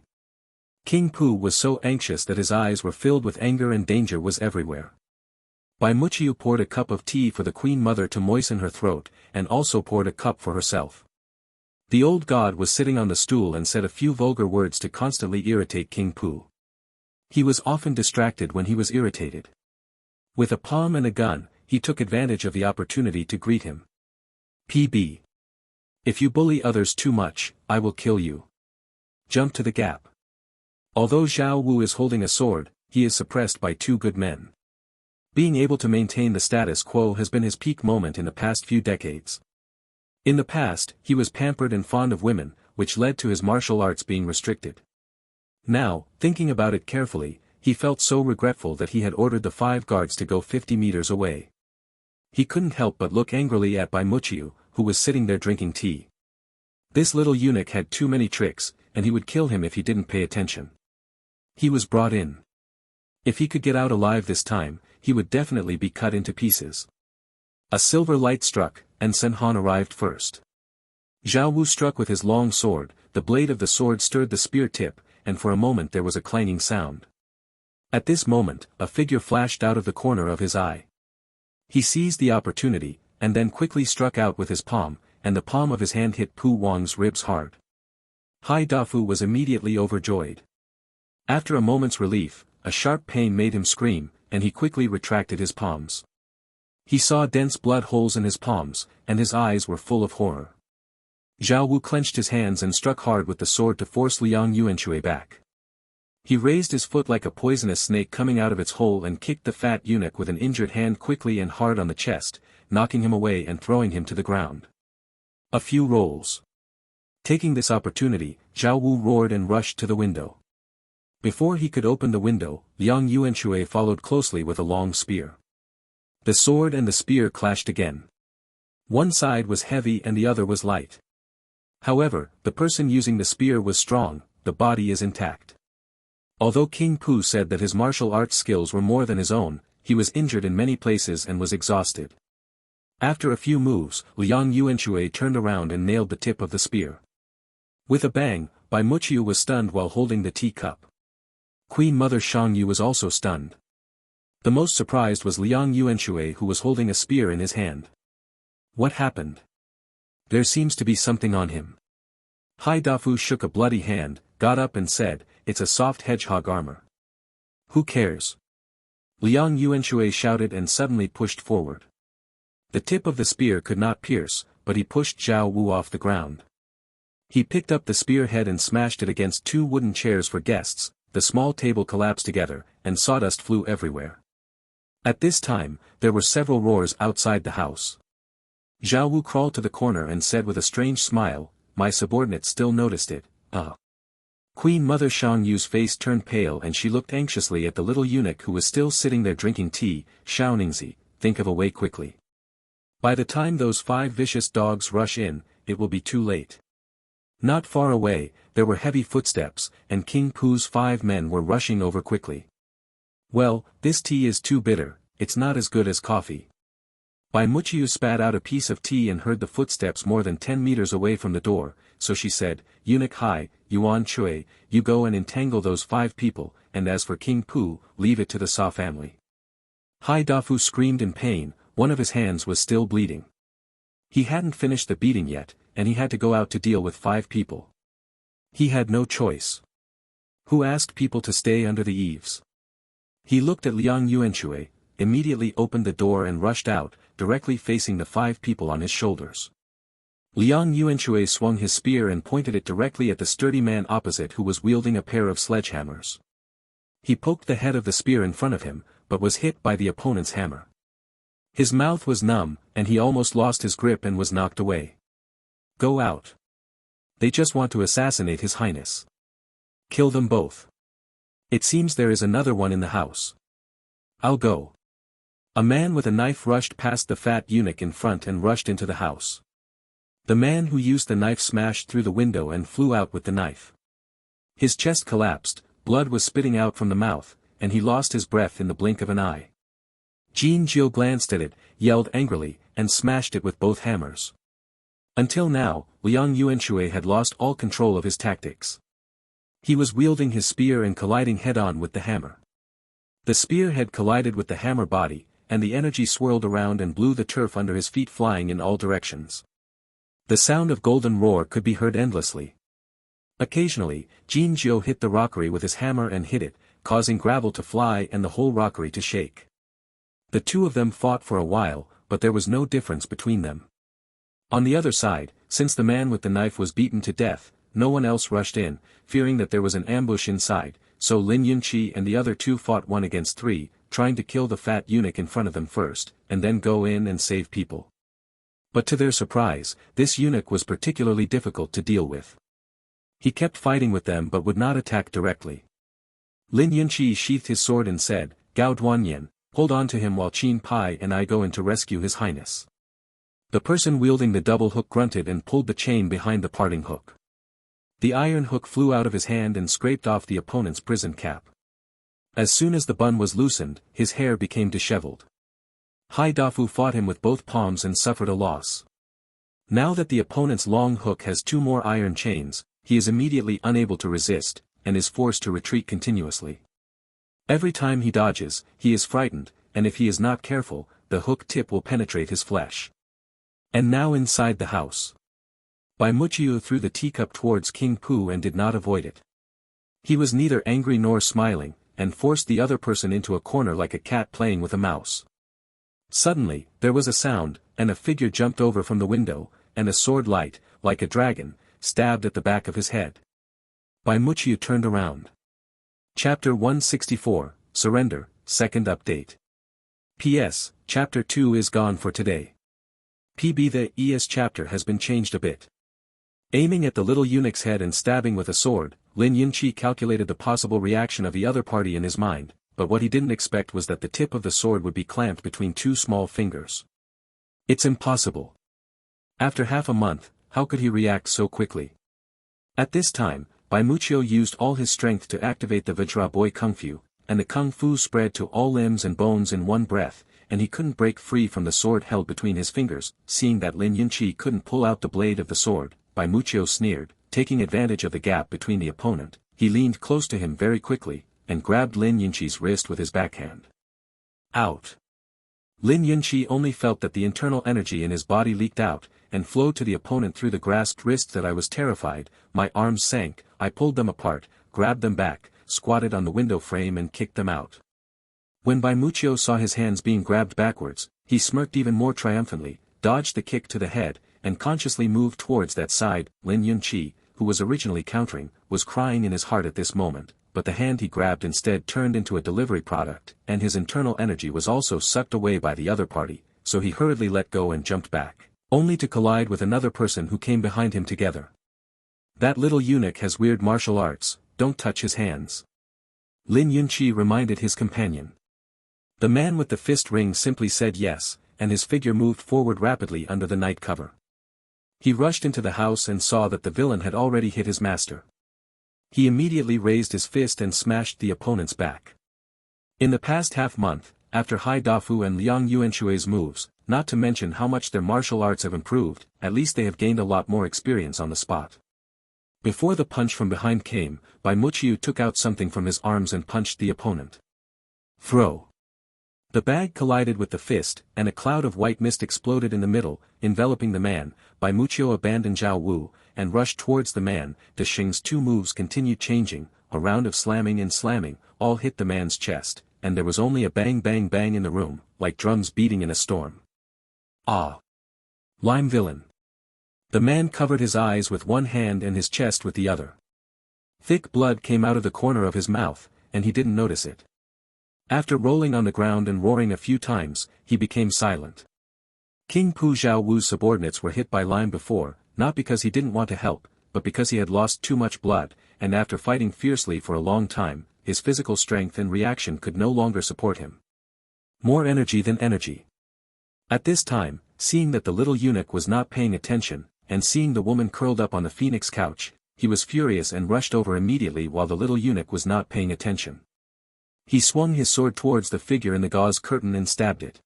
King Pu was so anxious that his eyes were filled with anger and danger was everywhere. Bai Muqiu poured a cup of tea for the Queen Mother to moisten her throat, and also poured a cup for herself. The old god was sitting on the stool and said a few vulgar words to constantly irritate King Pu. He was often distracted when he was irritated. With a palm and a gun, he took advantage of the opportunity to greet him. "PB. If you bully others too much, I will kill you. Jump to the gap." Although Zhao Wu is holding a sword, he is suppressed by 2 good men. Being able to maintain the status quo has been his peak moment in the past few decades. In the past, he was pampered and fond of women, which led to his martial arts being restricted. Now, thinking about it carefully, he felt so regretful that he had ordered the 5 guards to go 50 meters away. He couldn't help but look angrily at Bai Muqiu, who was sitting there drinking tea. This little eunuch had too many tricks, and he would kill him if he didn't pay attention. He was brought in. If he could get out alive this time, he would definitely be cut into pieces. A silver light struck, and Sen Han arrived first. Zhao Wu struck with his long sword, the blade of the sword stirred the spear tip, and for a moment there was a clanging sound. At this moment, a figure flashed out of the corner of his eye. He seized the opportunity, and then quickly struck out with his palm, and the palm of his hand hit Pu Wang's ribs hard. Hai Dafu was immediately overjoyed. After a moment's relief, a sharp pain made him scream, and he quickly retracted his palms. He saw dense blood holes in his palms, and his eyes were full of horror. Zhao Wu clenched his hands and struck hard with the sword to force Liang Yuanshui back. He raised his foot like a poisonous snake coming out of its hole and kicked the fat eunuch with an injured hand quickly and hard on the chest, knocking him away and throwing him to the ground. A few rolls. Taking this opportunity, Zhao Wu roared and rushed to the window. Before he could open the window, Liang Yuanshui followed closely with a long spear. The sword and the spear clashed again. One side was heavy and the other was light. However, the person using the spear was strong, the body is intact. Although King Pu said that his martial arts skills were more than his own, he was injured in many places and was exhausted. After a few moves, Liang Yuanshui turned around and nailed the tip of the spear. With a bang, Bai Muqiu was stunned while holding the teacup. Queen Mother Shangyu was also stunned. The most surprised was Liang Yuanshui, who was holding a spear in his hand. What happened? There seems to be something on him. Hai Dafu shook a bloody hand, got up and said, "It's a soft hedgehog armor." "Who cares?" Liang Yuanshui shouted and suddenly pushed forward. The tip of the spear could not pierce, but he pushed Zhao Wu off the ground. He picked up the spearhead and smashed it against 2 wooden chairs for guests. The small table collapsed together, and sawdust flew everywhere. At this time, there were several roars outside the house. Zhao Wu crawled to the corner and said with a strange smile, "My subordinate still noticed it, Queen Mother Shangyu's face turned pale and she looked anxiously at the little eunuch who was still sitting there drinking tea. "Shaoningzi, think of a way quickly. By the time those 5 vicious dogs rush in, it will be too late." Not far away, there were heavy footsteps, and King Pu's 5 men were rushing over quickly. "Well, this tea is too bitter, it's not as good as coffee." Bai Muqiu spat out a piece of tea and heard the footsteps more than 10 meters away from the door, so she said, "Eunuch Hai, Yuan Chui, you go and entangle those 5 people, and as for King Pu, leave it to the Sa family." Hai Dafu screamed in pain, one of his hands was still bleeding. He hadn't finished the beating yet, and he had to go out to deal with 5 people. He had no choice. Who asked people to stay under the eaves? He looked at Liang Yuanshui, immediately opened the door and rushed out, directly facing the 5 people on his shoulders. Liang Yuanshui swung his spear and pointed it directly at the sturdy man opposite who was wielding a pair of sledgehammers. He poked the head of the spear in front of him, but was hit by the opponent's hammer. His mouth was numb, and he almost lost his grip and was knocked away. Go out. They just want to assassinate His Highness. Kill them both. It seems there is another one in the house. I'll go. A man with a knife rushed past the fat eunuch in front and rushed into the house. The man who used the knife smashed through the window and flew out with the knife. His chest collapsed, blood was spitting out from the mouth, and he lost his breath in the blink of an eye. Jean Gio glanced at it, yelled angrily, and smashed it with both hammers. Until now, Liang Yuanxue had lost all control of his tactics. He was wielding his spear and colliding head-on with the hammer. The spear had collided with the hammer body, and the energy swirled around and blew the turf under his feet flying in all directions. The sound of golden roar could be heard endlessly. Occasionally, Jean Gio hit the rockery with his hammer and hit it, causing gravel to fly and the whole rockery to shake. The two of them fought for a while, but there was no difference between them. On the other side, since the man with the knife was beaten to death, no one else rushed in, fearing that there was an ambush inside, so Lin Yunqi and the other two fought 1 against 3, trying to kill the fat eunuch in front of them first, and then go in and save people. But to their surprise, this eunuch was particularly difficult to deal with. He kept fighting with them but would not attack directly. Lin Yunqi sheathed his sword and said, "Gao Duanyan, hold on to him while Qin Pai and I go in to rescue His Highness." The person wielding the double hook grunted and pulled the chain behind the parting hook. The iron hook flew out of his hand and scraped off the opponent's prison cap. As soon as the bun was loosened, his hair became disheveled. Hai Dafu fought him with both palms and suffered a loss. Now that the opponent's long hook has 2 more iron chains, he is immediately unable to resist, and is forced to retreat continuously. Every time he dodges, he is frightened, and if he is not careful, the hook tip will penetrate his flesh. And now inside the house. Bai Muqiu threw the teacup towards King Pu and did not avoid it. He was neither angry nor smiling, and forced the other person into a corner like a cat playing with a mouse. Suddenly, there was a sound, and a figure jumped over from the window, and a sword light, like a dragon, stabbed at the back of his head. Bai Muqiu turned around. Chapter 164, Surrender, Second Update. P.S. Chapter 2 is gone for today. P.B. The ES chapter has been changed a bit. Aiming at the little eunuch's head and stabbing with a sword, Lin Yunqi calculated the possible reaction of the other party in his mind, but what he didn't expect was that the tip of the sword would be clamped between 2 small fingers. It's impossible. After half a month, how could he react so quickly? At this time, Bai Muqiu used all his strength to activate the Vajra Boy Kung Fu, and the Kung Fu spread to all limbs and bones in one breath, and he couldn't break free from the sword held between his fingers. Seeing that Lin Yunqi couldn't pull out the blade of the sword, Bai Muqiu sneered, taking advantage of the gap between the opponent. He leaned close to him very quickly, and grabbed Lin Yunqi's wrist with his backhand. Out! Lin Yunqi only felt that the internal energy in his body leaked out, and flowed to the opponent through the grasped wrist. That I was terrified, my arms sank, I pulled them apart, grabbed them back, squatted on the window frame and kicked them out. When Bai Muqiu saw his hands being grabbed backwards, he smirked even more triumphantly, dodged the kick to the head, and consciously moved towards that side. Lin Yunqi, who was originally countering, was crying in his heart at this moment, but the hand he grabbed instead turned into a delivery product, and his internal energy was also sucked away by the other party, so he hurriedly let go and jumped back, only to collide with another person who came behind him together. That little eunuch has weird martial arts, don't touch his hands. Lin Yunqi reminded his companion. The man with the fist ring simply said yes, and his figure moved forward rapidly under the night cover. He rushed into the house and saw that the villain had already hit his master. He immediately raised his fist and smashed the opponent's back. In the past half-month, after Hai Dafu and Liang Yuanshui's moves, not to mention how much their martial arts have improved, at least they have gained a lot more experience on the spot. Before the punch from behind came, Bai Muqiu took out something from his arms and punched the opponent. Throw. The bag collided with the fist, and a cloud of white mist exploded in the middle, enveloping the man. Bai Muqiu abandoned Zhao Wu, and rushed towards the man. De Xing's 2 moves continued changing, a round of slamming and slamming, all hit the man's chest, and there was only a bang bang bang in the room, like drums beating in a storm. Ah! Lime villain! The man covered his eyes with one hand and his chest with the other. Thick blood came out of the corner of his mouth, and he didn't notice it. After rolling on the ground and roaring a few times, he became silent. King Pu Zhaowu's subordinates were hit by lime before, not because he didn't want to help, but because he had lost too much blood, and after fighting fiercely for a long time, his physical strength and reaction could no longer support him. More energy than energy. At this time, seeing that the little eunuch was not paying attention, and seeing the woman curled up on the phoenix couch, he was furious and rushed over immediately while the little eunuch was not paying attention. He swung his sword towards the figure in the gauze curtain and stabbed it.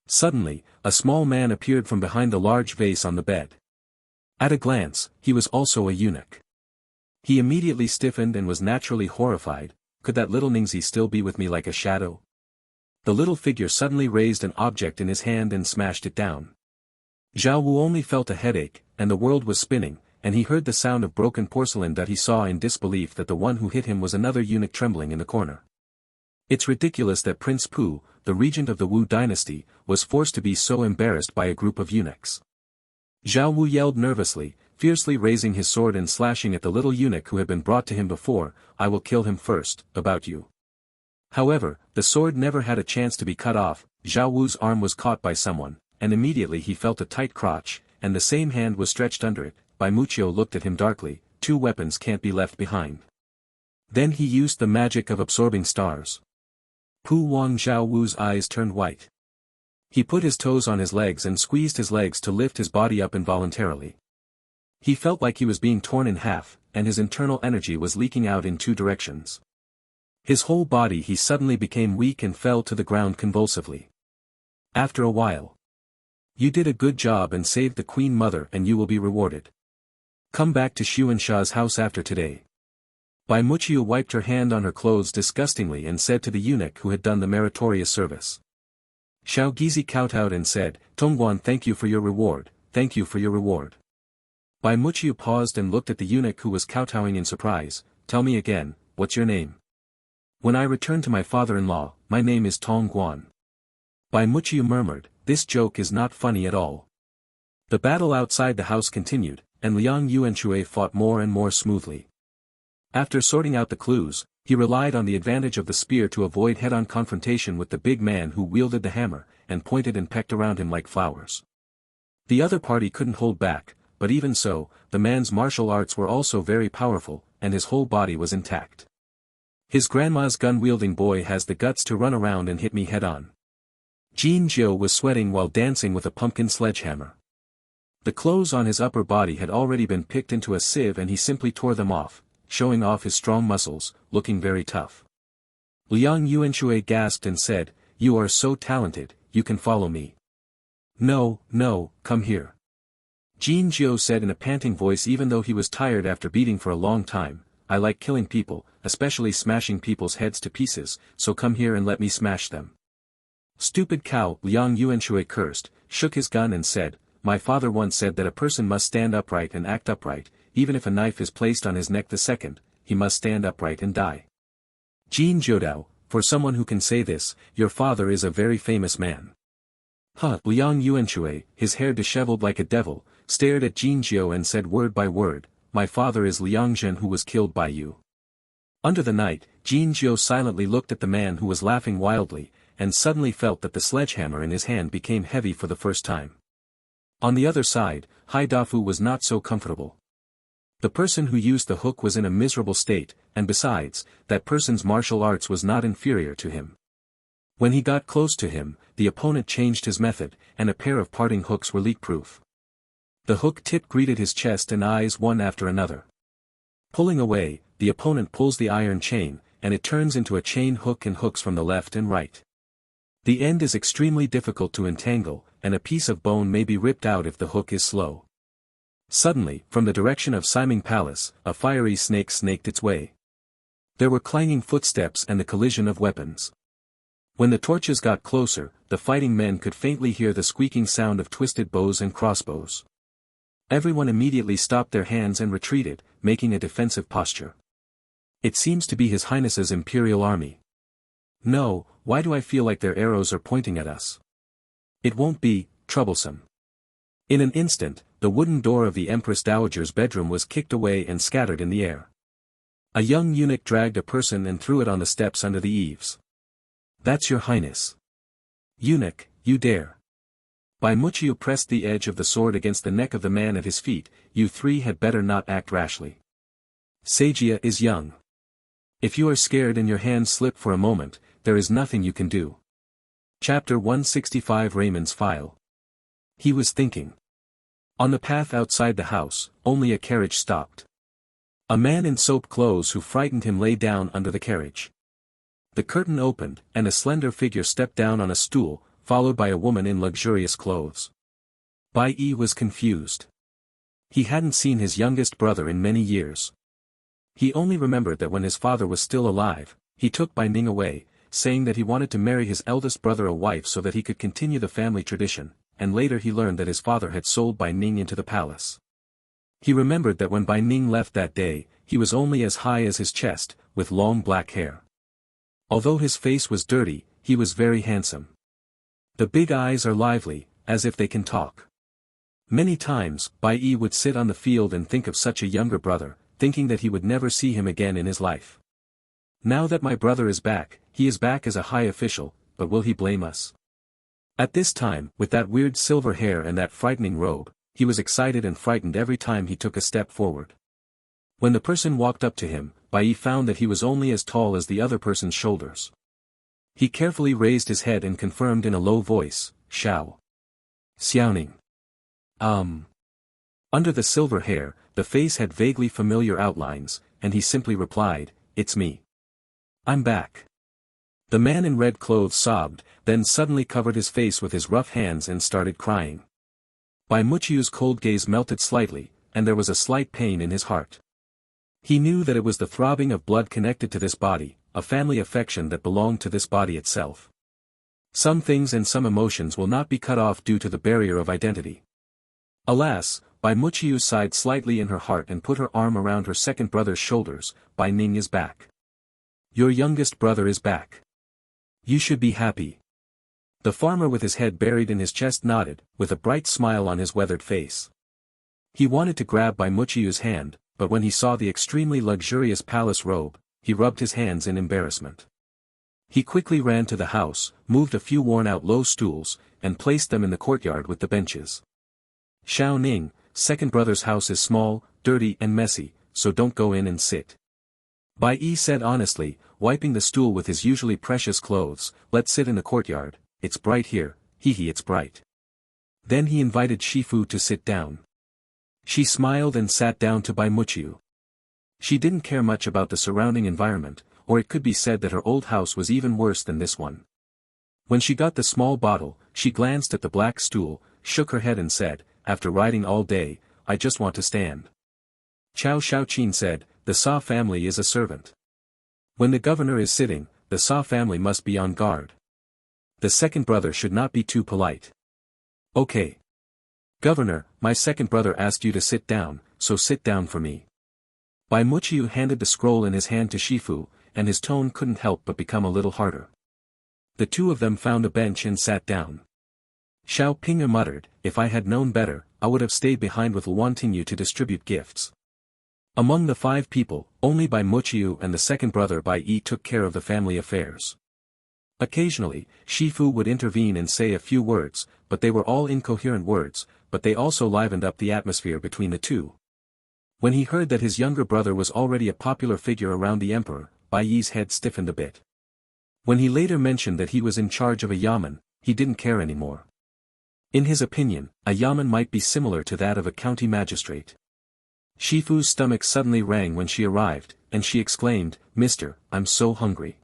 Suddenly, a small man appeared from behind the large vase on the bed. At a glance, he was also a eunuch. He immediately stiffened and was naturally horrified. Could that little Ningxi still be with me like a shadow? The little figure suddenly raised an object in his hand and smashed it down. Zhao Wu only felt a headache, and the world was spinning, and he heard the sound of broken porcelain that he saw in disbelief that the one who hit him was another eunuch trembling in the corner. It's ridiculous that Prince Pu, the regent of the Wu dynasty, was forced to be so embarrassed by a group of eunuchs. Zhao Wu yelled nervously, fiercely raising his sword and slashing at the little eunuch who had been brought to him before. I will kill him first, about you. However, the sword never had a chance to be cut off. Zhao Wu's arm was caught by someone, and immediately he felt a tight crotch, and the same hand was stretched under it. Bai Muqiu looked at him darkly. Two weapons can't be left behind. Then he used the magic of absorbing stars. Pu Wang Zhao Wu's eyes turned white. He put his toes on his legs and squeezed his legs to lift his body up involuntarily. He felt like he was being torn in half, and his internal energy was leaking out in two directions. His whole body he suddenly became weak and fell to the ground convulsively. After a while. You did a good job and saved the Queen Mother and you will be rewarded. Come back to Xuanxa's house after today. Bai Muqiu wiped her hand on her clothes disgustingly and said to the eunuch who had done the meritorious service. Xiao Gizi kowtowed and said, Tongguan, thank you for your reward, thank you for your reward. Bai Muqiu paused and looked at the eunuch who was kowtowing in surprise. Tell me again, what's your name? When I return to my father-in-law, my name is Tongguan. Bai Muqiu murmured, this joke is not funny at all. The battle outside the house continued, and Liang Yuanxue fought more and more smoothly. After sorting out the clues, he relied on the advantage of the spear to avoid head-on confrontation with the big man who wielded the hammer, and pointed and pecked around him like flowers. The other party couldn't hold back, but even so, the man's martial arts were also very powerful, and his whole body was intact. His grandma's gun-wielding boy has the guts to run around and hit me head-on. Jin Jiu was sweating while dancing with a pumpkin sledgehammer. The clothes on his upper body had already been picked into a sieve and he simply tore them off, showing off his strong muscles, looking very tough. Liang Yuanxue gasped and said, you are so talented, you can follow me. No, no, come here. Jin Jiu said in a panting voice even though he was tired after beating for a long time, I like killing people, especially smashing people's heads to pieces, so come here and let me smash them. Stupid cow, Liang Yuanxue cursed, shook his gun and said, my father once said that a person must stand upright and act upright, even if a knife is placed on his neck the second, he must stand upright and die. Jin Jiudao, for someone who can say this, your father is a very famous man. Liang Yuanxue, his hair disheveled like a devil, stared at Jin Jiu and said word by word, my father is Liang Zhen who was killed by you. Under the night, Jin Jiu silently looked at the man who was laughing wildly, and suddenly felt that the sledgehammer in his hand became heavy for the first time. On the other side, Hai Dafu was not so comfortable. The person who used the hook was in a miserable state, and besides, that person's martial arts was not inferior to him. When he got close to him, the opponent changed his method, and a pair of parting hooks were leak-proof. The hook tip greeted his chest and eyes one after another. Pulling away, the opponent pulls the iron chain, and it turns into a chain hook and hooks from the left and right. The end is extremely difficult to entangle, and a piece of bone may be ripped out if the hook is slow. Suddenly, from the direction of Siming Palace, a fiery snake snaked its way. There were clanging footsteps and the collision of weapons. When the torches got closer, the fighting men could faintly hear the squeaking sound of twisted bows and crossbows. Everyone immediately stopped their hands and retreated, making a defensive posture. It seems to be His Highness's Imperial Army. No, why do I feel like their arrows are pointing at us? It won't be troublesome. In an instant, the wooden door of the Empress Dowager's bedroom was kicked away and scattered in the air. A young eunuch dragged a person and threw it on the steps under the eaves. "That's your highness." "Eunuch, you dare." Bai Muchiu pressed the edge of the sword against the neck of the man at his feet. "You three had better not act rashly. Sagia is young. If you are scared and your hands slip for a moment, there is nothing you can do." Chapter 165 Raymond's File. He was thinking. On the path outside the house, only a carriage stopped. A man in soap clothes who frightened him lay down under the carriage. The curtain opened, and a slender figure stepped down on a stool, followed by a woman in luxurious clothes. Bai Yi was confused. He hadn't seen his youngest brother in many years. He only remembered that when his father was still alive, he took Bai Ning away, saying that he wanted to marry his eldest brother a wife so that he could continue the family tradition, and later he learned that his father had sold Bai Ning into the palace. He remembered that when Bai Ning left that day, he was only as high as his chest, with long black hair. Although his face was dirty, he was very handsome. The big eyes are lively, as if they can talk. Many times, Bai Yi would sit on the field and think of such a younger brother, thinking that he would never see him again in his life. Now that my brother is back, he is back as a high official, but will he blame us? At this time, with that weird silver hair and that frightening robe, he was excited and frightened every time he took a step forward. When the person walked up to him, Bai Yi found that he was only as tall as the other person's shoulders. He carefully raised his head and confirmed in a low voice, "Xiao. Xiaoning." Under the silver hair, the face had vaguely familiar outlines, and he simply replied, "It's me. I'm back." The man in red clothes sobbed, then suddenly covered his face with his rough hands and started crying. Bai Muchiu's cold gaze melted slightly, and there was a slight pain in his heart. He knew that it was the throbbing of blood connected to this body, a family affection that belonged to this body itself. Some things and some emotions will not be cut off due to the barrier of identity. Alas, Bai Muchiu sighed slightly in her heart and put her arm around her second brother's shoulders. "Bai Ning is back. Your youngest brother is back. You should be happy." The farmer with his head buried in his chest nodded, with a bright smile on his weathered face. He wanted to grab Bai Muchiu's hand, but when he saw the extremely luxurious palace robe, he rubbed his hands in embarrassment. He quickly ran to the house, moved a few worn-out low stools, and placed them in the courtyard with the benches. "Xiao Ning, second brother's house is small, dirty and messy, so don't go in and sit." Bai Yi said honestly, wiping the stool with his usually precious clothes, "Let's sit in the courtyard, it's bright here, hee it's bright." Then he invited Shifu to sit down. She smiled and sat down to Bai Muchiu. She didn't care much about the surrounding environment, or it could be said that her old house was even worse than this one. When she got the small bottle, she glanced at the black stool, shook her head and said, "After riding all day, I just want to stand." Chao Shaoqin said, "The Sa family is a servant. When the governor is sitting, the Sa family must be on guard. The second brother should not be too polite." "Okay. Governor, my second brother asked you to sit down, so sit down for me." Bai Muchiu handed the scroll in his hand to Shifu, and his tone couldn't help but become a little harder. The two of them found a bench and sat down. Xiao Ping'e muttered, "If I had known better, I would have stayed behind with wanting you to distribute gifts." Among the 5 people, only Bai Muchiu and the second brother Bai Yi took care of the family affairs. Occasionally, Shifu would intervene and say a few words, but they were all incoherent words, but they also livened up the atmosphere between the two. When he heard that his younger brother was already a popular figure around the emperor, Bai Yi's head stiffened a bit. When he later mentioned that he was in charge of a yamen, he didn't care anymore. In his opinion, a yamen might be similar to that of a county magistrate. Shifu's stomach suddenly rang when she arrived, and she exclaimed, "Mister, I'm so hungry."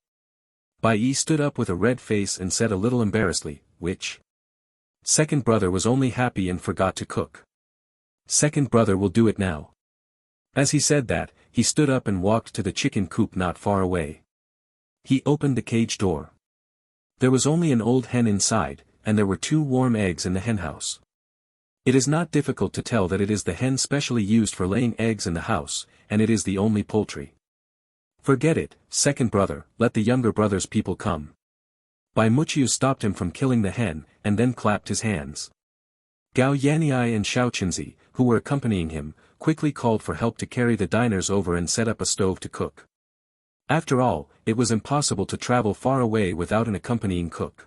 Bai Yi stood up with a red face and said a little embarrassedly, "Which second brother was only happy and forgot to cook. Second brother will do it now." As he said that, he stood up and walked to the chicken coop not far away. He opened the cage door. There was only an old hen inside, and there were 2 warm eggs in the henhouse. It is not difficult to tell that it is the hen specially used for laying eggs in the house, and it is the only poultry. "Forget it, second brother, let the younger brother's people come." Bai Muchiu stopped him from killing the hen, and then clapped his hands. Gao Yanniai and Xiao Qinzi, who were accompanying him, quickly called for help to carry the diners over and set up a stove to cook. After all, it was impossible to travel far away without an accompanying cook.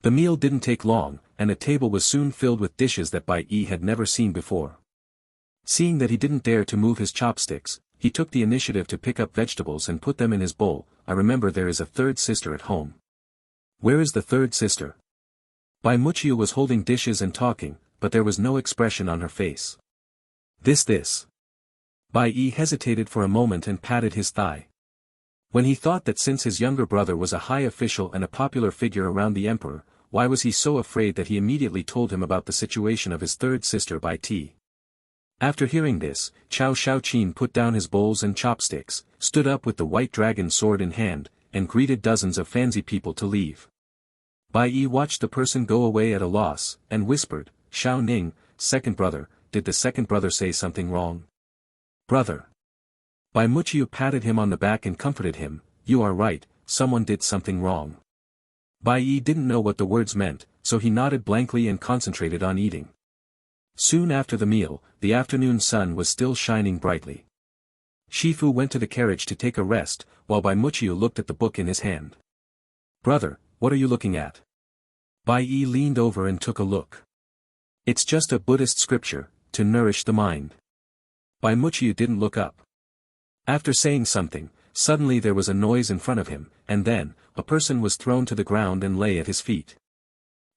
The meal didn't take long, and a table was soon filled with dishes that Bai Yi had never seen before. Seeing that he didn't dare to move his chopsticks, he took the initiative to pick up vegetables and put them in his bowl. I remember there is a third sister at home. Where is the third sister? Bai Muqiu was holding dishes and talking, but there was no expression on her face. This. Bai Yi hesitated for a moment and patted his thigh. When he thought that since his younger brother was a high official and a popular figure around the emperor, why was he so afraid that he immediately told him about the situation of his third sister Bai Ti? After hearing this, Chao Shaoqin put down his bowls and chopsticks, stood up with the white dragon sword in hand, and greeted dozens of fancy people to leave. Bai Yi watched the person go away at a loss, and whispered, "Shao Ning, second brother, did the second brother say something wrong?" "Brother." Bai Muqiu patted him on the back and comforted him, "You are right, someone did something wrong." Bai Yi didn't know what the words meant, so he nodded blankly and concentrated on eating. Soon after the meal, the afternoon sun was still shining brightly. Shifu went to the carriage to take a rest, while Bai Muqiu looked at the book in his hand. "Brother, what are you looking at?" Bai Yi leaned over and took a look. "It's just a Buddhist scripture, to nourish the mind." Bai Muqiu didn't look up. After saying something, suddenly there was a noise in front of him, and then, a person was thrown to the ground and lay at his feet.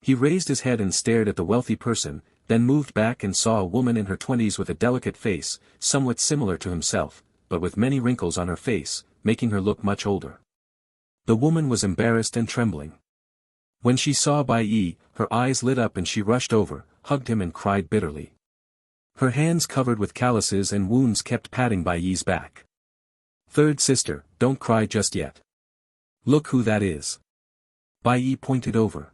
He raised his head and stared at the wealthy person, then moved back and saw a woman in her 20s with a delicate face, somewhat similar to himself, but with many wrinkles on her face, making her look much older. The woman was embarrassed and trembling. When she saw Bai Yi, her eyes lit up and she rushed over, hugged him and cried bitterly. Her hands covered with calluses and wounds kept patting Bai Yi's back. "Third sister, don't cry just yet. Look who that is." Bai Yi pointed over.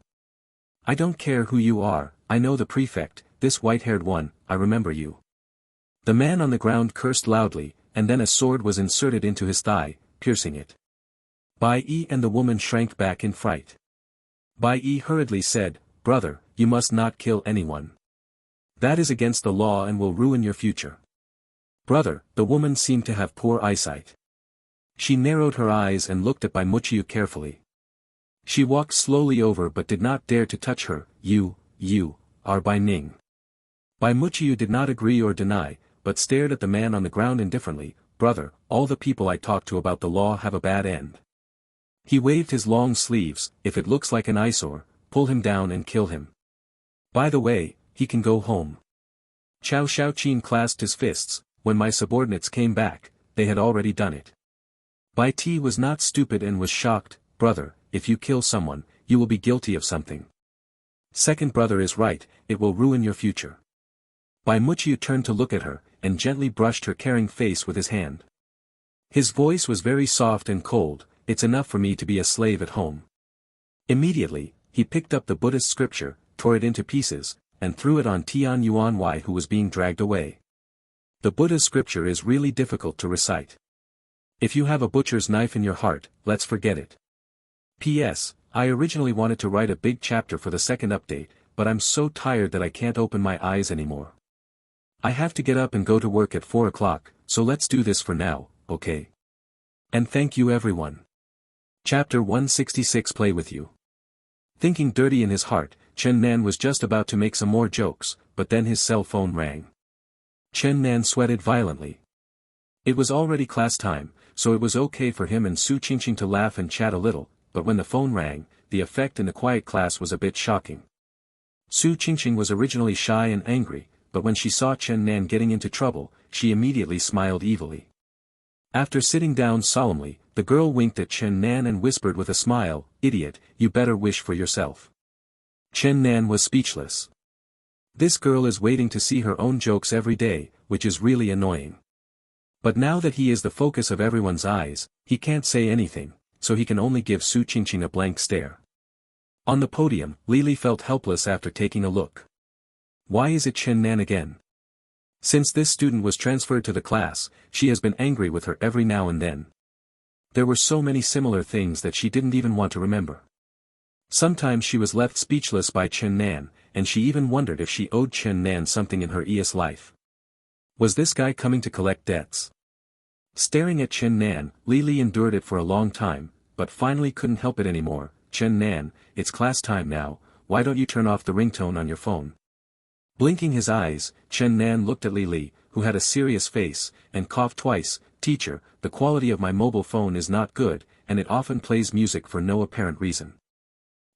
"I don't care who you are, I know the prefect, this white-haired one, I remember you." The man on the ground cursed loudly, and then a sword was inserted into his thigh, piercing it. Bai Yi and the woman shrank back in fright. Bai Yi hurriedly said, "Brother, you must not kill anyone. That is against the law and will ruin your future." "Brother," the woman seemed to have poor eyesight. She narrowed her eyes and looked at Bai Muqiu carefully. She walked slowly over but did not dare to touch her. You are Bai Ning." Bai Muqiu did not agree or deny, but stared at the man on the ground indifferently. "Brother, all the people I talk to about the law have a bad end." He waved his long sleeves. "If it looks like an eyesore, pull him down and kill him. By the way, he can go home." Chao Shaoqin clasped his fists. "When my subordinates came back, they had already done it." Bai Ti was not stupid and was shocked. "Brother, if you kill someone, you will be guilty of something. Second brother is right, it will ruin your future." Bai Muqiu turned to look at her, and gently brushed her caring face with his hand. His voice was very soft and cold. "It's enough for me to be a slave at home." Immediately, he picked up the Buddhist scripture, tore it into pieces, and threw it on Tian Yuanwei who was being dragged away. The Buddha's scripture is really difficult to recite. If you have a butcher's knife in your heart, let's forget it. P.S. I originally wanted to write a big chapter for the second update, but I'm so tired that I can't open my eyes anymore. I have to get up and go to work at 4 o'clock, so let's do this for now, okay? And thank you everyone. Chapter 166 Play with you. Thinking dirty in his heart, Chen Nan was just about to make some more jokes, but then his cell phone rang. Chen Nan sweated violently. It was already class time, so it was okay for him and Su Qingqing to laugh and chat a little, but when the phone rang, the effect in the quiet class was a bit shocking. Su Qingqing was originally shy and angry, but when she saw Chen Nan getting into trouble, she immediately smiled evilly. After sitting down solemnly, the girl winked at Chen Nan and whispered with a smile, "Idiot, you better wish for yourself." Chen Nan was speechless. This girl is waiting to see her own jokes every day, which is really annoying. But now that he is the focus of everyone's eyes, he can't say anything, so he can only give Su Qingqing a blank stare. On the podium, Lily felt helpless after taking a look. Why is it Chen Nan again? Since this student was transferred to the class, she has been angry with her every now and then. There were so many similar things that she didn't even want to remember. Sometimes she was left speechless by Chen Nan, and she even wondered if she owed Chen Nan something in her ES life. Was this guy coming to collect debts? Staring at Chen Nan, Li endured it for a long time, but finally couldn't help it anymore. Chen Nan, it's class time now, why don't you turn off the ringtone on your phone? Blinking his eyes, Chen Nan looked at Li, who had a serious face, and coughed twice. Teacher, the quality of my mobile phone is not good, and it often plays music for no apparent reason.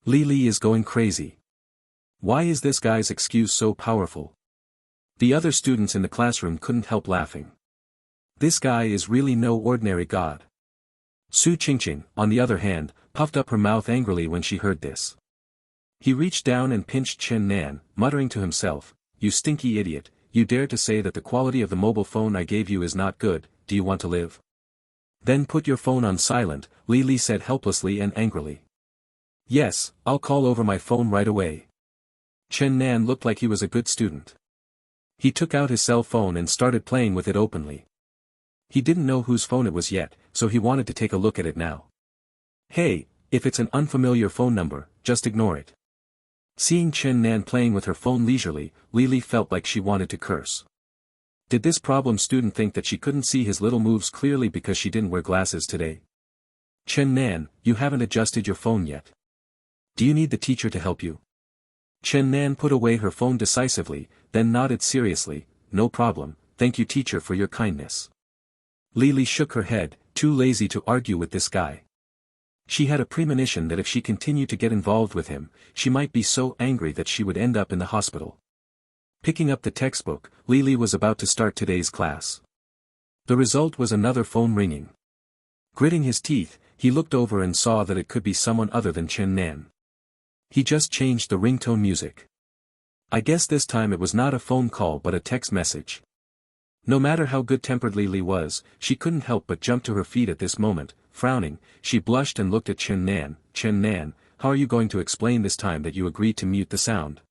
Li is going crazy. Why is this guy's excuse so powerful? The other students in the classroom couldn't help laughing. This guy is really no ordinary god. Su Qingqing, on the other hand, puffed up her mouth angrily when she heard this. He reached down and pinched Chen Nan, muttering to himself, "You stinky idiot, you dare to say that the quality of the mobile phone I gave you is not good, do you want to live? Then put your phone on silent," Li said helplessly and angrily. "Yes, I'll call over my phone right away." Chen Nan looked like he was a good student. He took out his cell phone and started playing with it openly. He didn't know whose phone it was yet, so he wanted to take a look at it now. Hey, if it's an unfamiliar phone number, just ignore it. Seeing Chen Nan playing with her phone leisurely, Li felt like she wanted to curse. Did this problem student think that she couldn't see his little moves clearly because she didn't wear glasses today? Chen Nan, you haven't adjusted your phone yet. Do you need the teacher to help you? Chen Nan put away her phone decisively, then nodded seriously, "No problem, thank you teacher for your kindness." Li shook her head, too lazy to argue with this guy. She had a premonition that if she continued to get involved with him, she might be so angry that she would end up in the hospital. Picking up the textbook, Li was about to start today's class. The result was another phone ringing. Gritting his teeth, he looked over and saw that it could be someone other than Chen Nan. He just changed the ringtone music. I guess this time it was not a phone call but a text message. No matter how good-tempered Li was, she couldn't help but jump to her feet at this moment. Frowning, she blushed and looked at Chen Nan. "Chen Nan, how are you going to explain this time that you agreed to mute the sound?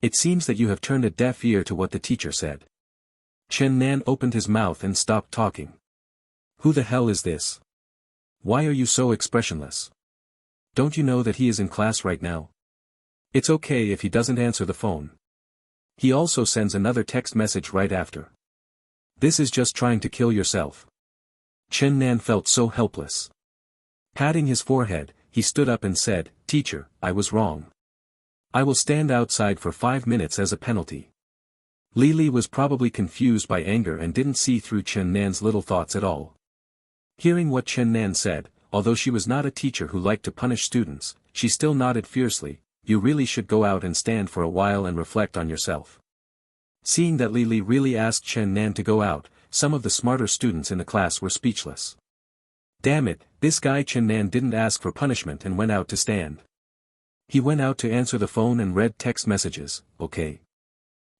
It seems that you have turned a deaf ear to what the teacher said." Chen Nan opened his mouth and stopped talking. "Who the hell is this? Why are you so expressionless? Don't you know that he is in class right now? It's okay if he doesn't answer the phone. He also sends another text message right after. This is just trying to kill yourself." Chen Nan felt so helpless. Patting his forehead, he stood up and said, "Teacher, I was wrong. I will stand outside for 5 minutes as a penalty." Li was probably confused by anger and didn't see through Chen Nan's little thoughts at all. Hearing what Chen Nan said, although she was not a teacher who liked to punish students, she still nodded fiercely, "You really should go out and stand for a while and reflect on yourself." Seeing that Li really asked Chen Nan to go out, some of the smarter students in the class were speechless. Damn it, this guy Chen Nan didn't ask for punishment and went out to stand. He went out to answer the phone and read text messages, okay.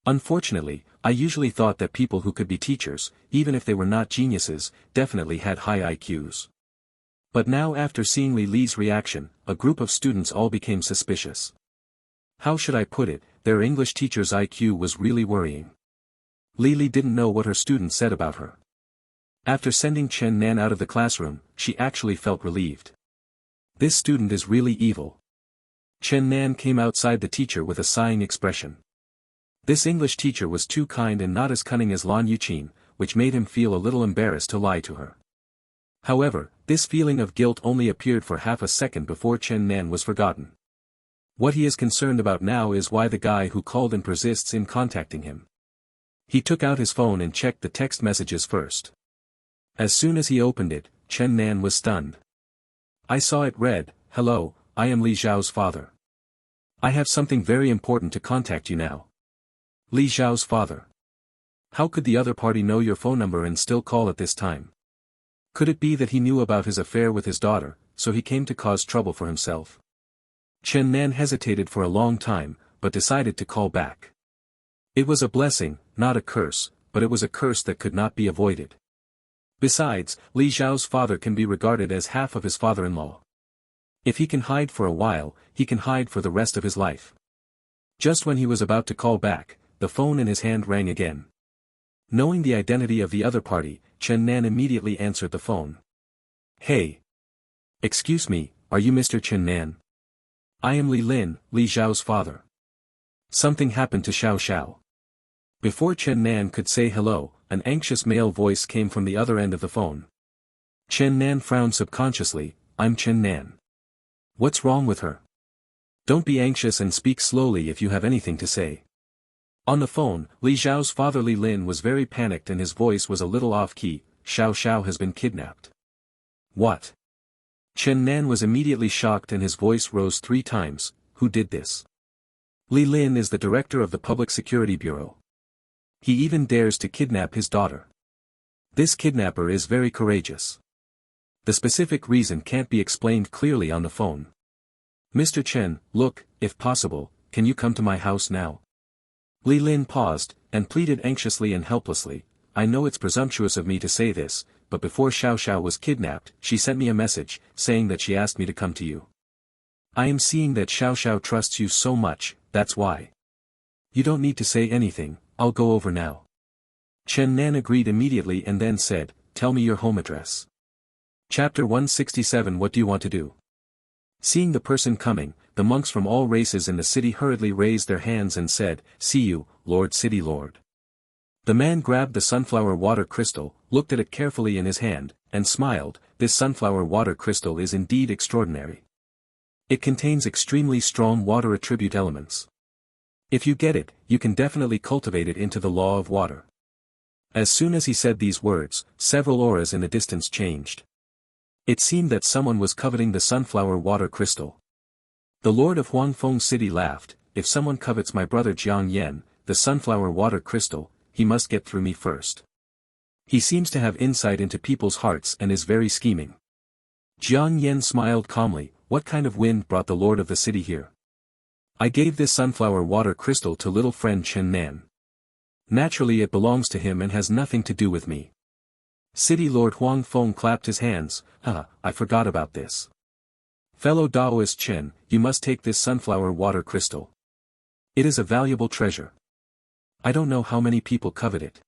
Unfortunately, I usually thought that people who could be teachers, even if they were not geniuses, definitely had high IQs. But now after seeing Li's reaction, a group of students all became suspicious. How should I put it, their English teacher's IQ was really worrying. Li didn't know what her students said about her. After sending Chen Nan out of the classroom, she actually felt relieved. This student is really evil. Chen Nan came outside the teacher with a sighing expression. This English teacher was too kind and not as cunning as Lan Yuqin, which made him feel a little embarrassed to lie to her. However, this feeling of guilt only appeared for half a second before Chen Nan was forgotten. What he is concerned about now is why the guy who called in persists in contacting him. He took out his phone and checked the text messages first. As soon as he opened it, Chen Nan was stunned. I saw it read, "Hello, I am Li Zhao's father. I have something very important to contact you now." Li Zhao's father. How could the other party know your phone number and still call at this time? Could it be that he knew about his affair with his daughter, so he came to cause trouble for himself? Chen Nan hesitated for a long time, but decided to call back. It was a blessing, not a curse, but it was a curse that could not be avoided. Besides, Li Zhao's father can be regarded as half of his father-in-law. If he can hide for a while, he can hide for the rest of his life. Just when he was about to call back, the phone in his hand rang again. Knowing the identity of the other party, Chen Nan immediately answered the phone. Hey. Excuse me, are you Mr. Chen Nan? I am Li Lin, Li Zhao's father. Something happened to Xiao Xiao. Before Chen Nan could say hello, an anxious male voice came from the other end of the phone. Chen Nan frowned subconsciously. I'm Chen Nan. What's wrong with her? Don't be anxious and speak slowly if you have anything to say. On the phone, Li Zhao's father Li Lin was very panicked and his voice was a little off-key. Xiao Xiao has been kidnapped. What? Chen Nan was immediately shocked and his voice rose 3 times. Who did this? Li Lin is the director of the Public Security Bureau. He even dares to kidnap his daughter. This kidnapper is very courageous. The specific reason can't be explained clearly on the phone. Mr. Chen, look, if possible, can you come to my house now? Li Lin paused, and pleaded anxiously and helplessly. I know it's presumptuous of me to say this, but before Xiao Xiao was kidnapped, she sent me a message, saying that she asked me to come to you. I am seeing that Xiao Xiao trusts you so much, that's why. You don't need to say anything, I'll go over now. Chen Nan agreed immediately and then said, tell me your home address. Chapter 167. What do you want to do? Seeing the person coming, the monks from all races in the city hurriedly raised their hands and said, see you, Lord City Lord. The man grabbed the sunflower water crystal, looked at it carefully in his hand, and smiled. This sunflower water crystal is indeed extraordinary. It contains extremely strong water attribute elements. If you get it, you can definitely cultivate it into the law of water. As soon as he said these words, several auras in the distance changed. It seemed that someone was coveting the sunflower water crystal. The Lord of Huangfeng City laughed. If someone covets my brother Jiang Yan, the sunflower water crystal, he must get through me first. He seems to have insight into people's hearts and is very scheming. Jiang Yan smiled calmly. What kind of wind brought the Lord of the city here? I gave this sunflower water crystal to little friend Chen Nan. Naturally it belongs to him and has nothing to do with me. City Lord Huangfeng clapped his hands. I forgot about this. Fellow Daoist Chen, you must take this sunflower water crystal. It is a valuable treasure. I don't know how many people covet it.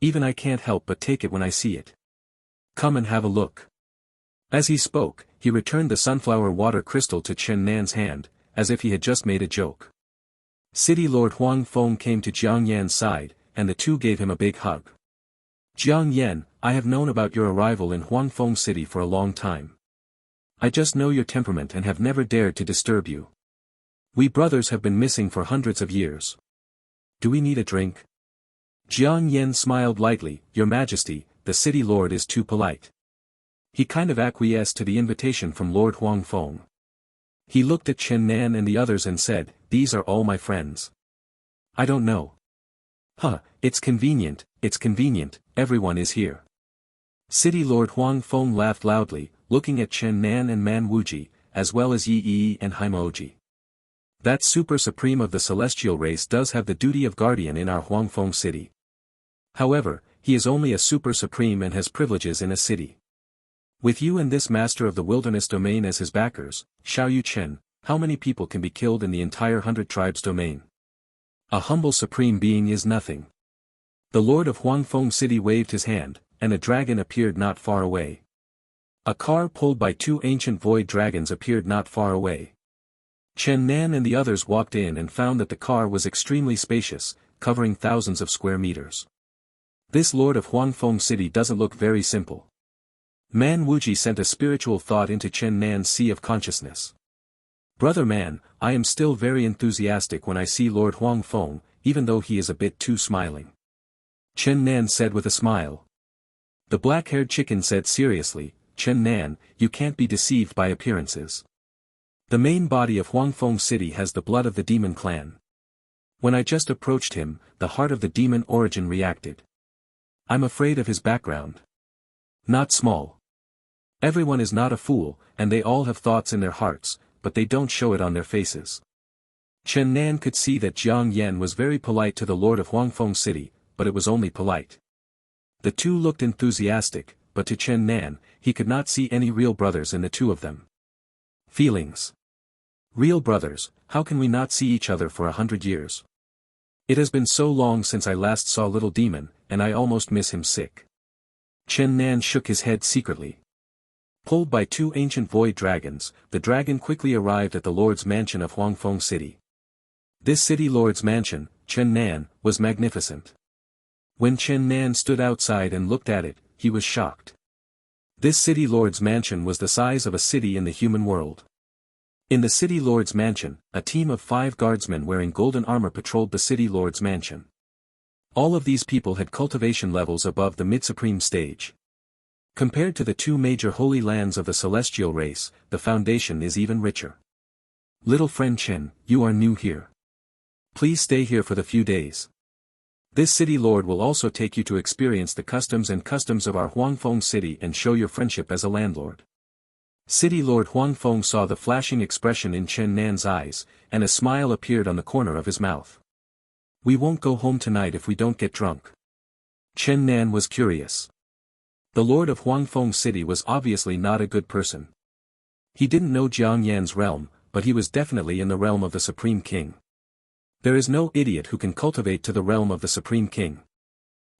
Even I can't help but take it when I see it. Come and have a look. As he spoke, he returned the sunflower water crystal to Chen Nan's hand, as if he had just made a joke. City Lord Huangfeng came to Jiang Yan's side, and the two gave him a big hug. Jiang Yan, I have known about your arrival in Huangfeng City for a long time. I just know your temperament and have never dared to disturb you. We brothers have been missing for hundreds of years. Do we need a drink? Jiang Yan smiled lightly. Your Majesty, the city lord is too polite. He kind of acquiesced to the invitation from Lord Huangfeng. He looked at Chen Nan and the others and said, these are all my friends. I don't know. It's convenient, everyone is here. City Lord Huangfeng laughed loudly, looking at Chen Nan and Man Wuji, as well as Yi Yi and Haimoji. That super supreme of the celestial race does have the duty of guardian in our Huangfeng city. However, he is only a super supreme and has privileges in a city. With you and this master of the wilderness domain as his backers, Xiao Yu Chen, how many people can be killed in the entire 100 tribes domain? A humble supreme being is nothing. The Lord of Huangfeng City waved his hand, and a dragon appeared not far away. A car pulled by 2 ancient void dragons appeared not far away. Chen Nan and the others walked in and found that the car was extremely spacious, covering thousands of square meters. This Lord of Huangfeng City doesn't look very simple. Man Wuji sent a spiritual thought into Chen Nan's sea of consciousness. Brother Man, I am still very enthusiastic when I see Lord Huangfeng, even though he is a bit too smiling. Chen Nan said with a smile. The black-haired chicken said seriously, Chen Nan, you can't be deceived by appearances. The main body of Huangfeng City has the blood of the demon clan. When I just approached him, the heart of the demon origin reacted. I'm afraid of his background. Not small. Everyone is not a fool, and they all have thoughts in their hearts, but they don't show it on their faces. Chen Nan could see that Jiang Yan was very polite to the Lord of Huangfeng City, but it was only polite. The two looked enthusiastic, but to Chen Nan, he could not see any real brothers in the two of them. Feelings. Real brothers, how can we not see each other for 100 years? It has been so long since I last saw little demon, and I almost miss him sick. Chen Nan shook his head secretly. Pulled by 2 ancient void dragons, the dragon quickly arrived at the Lord's mansion of Huangfeng City. This city lord's mansion, Chen Nan, was magnificent. When Chen Nan stood outside and looked at it, he was shocked. This city lord's mansion was the size of a city in the human world. In the city lord's mansion, a team of 5 guardsmen wearing golden armor patrolled the city lord's mansion. All of these people had cultivation levels above the mid-supreme stage. Compared to the 2 major holy lands of the celestial race, the foundation is even richer. Little friend Chen, you are new here. Please stay here for the few days. This city lord will also take you to experience the customs of our Huangfeng city and show your friendship as a landlord. City Lord Huangfeng saw the flashing expression in Chen Nan's eyes, and a smile appeared on the corner of his mouth. We won't go home tonight if we don't get drunk. Chen Nan was curious. The lord of Huangfeng city was obviously not a good person. He didn't know Jiang Yan's realm, but he was definitely in the realm of the Supreme King. There is no idiot who can cultivate to the realm of the Supreme King.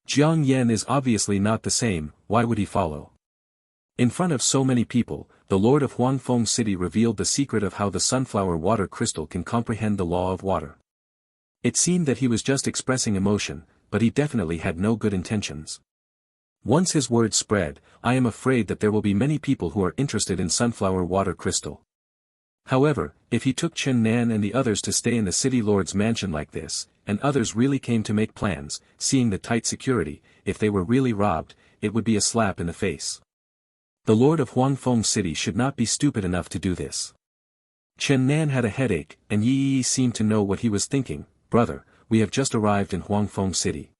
Jiang Yan is obviously not the same, why would he follow? In front of so many people, the lord of Huangfeng city revealed the secret of how the sunflower water crystal can comprehend the law of water. It seemed that he was just expressing emotion, but he definitely had no good intentions. Once his words spread, I am afraid that there will be many people who are interested in sunflower water crystal. However, if he took Chen Nan and the others to stay in the city lord's mansion like this, and others really came to make plans, seeing the tight security, if they were really robbed, it would be a slap in the face. The lord of Huangfeng city should not be stupid enough to do this. Chen Nan had a headache, and Yi seemed to know what he was thinking. Brother, we have just arrived in Huangfeng city.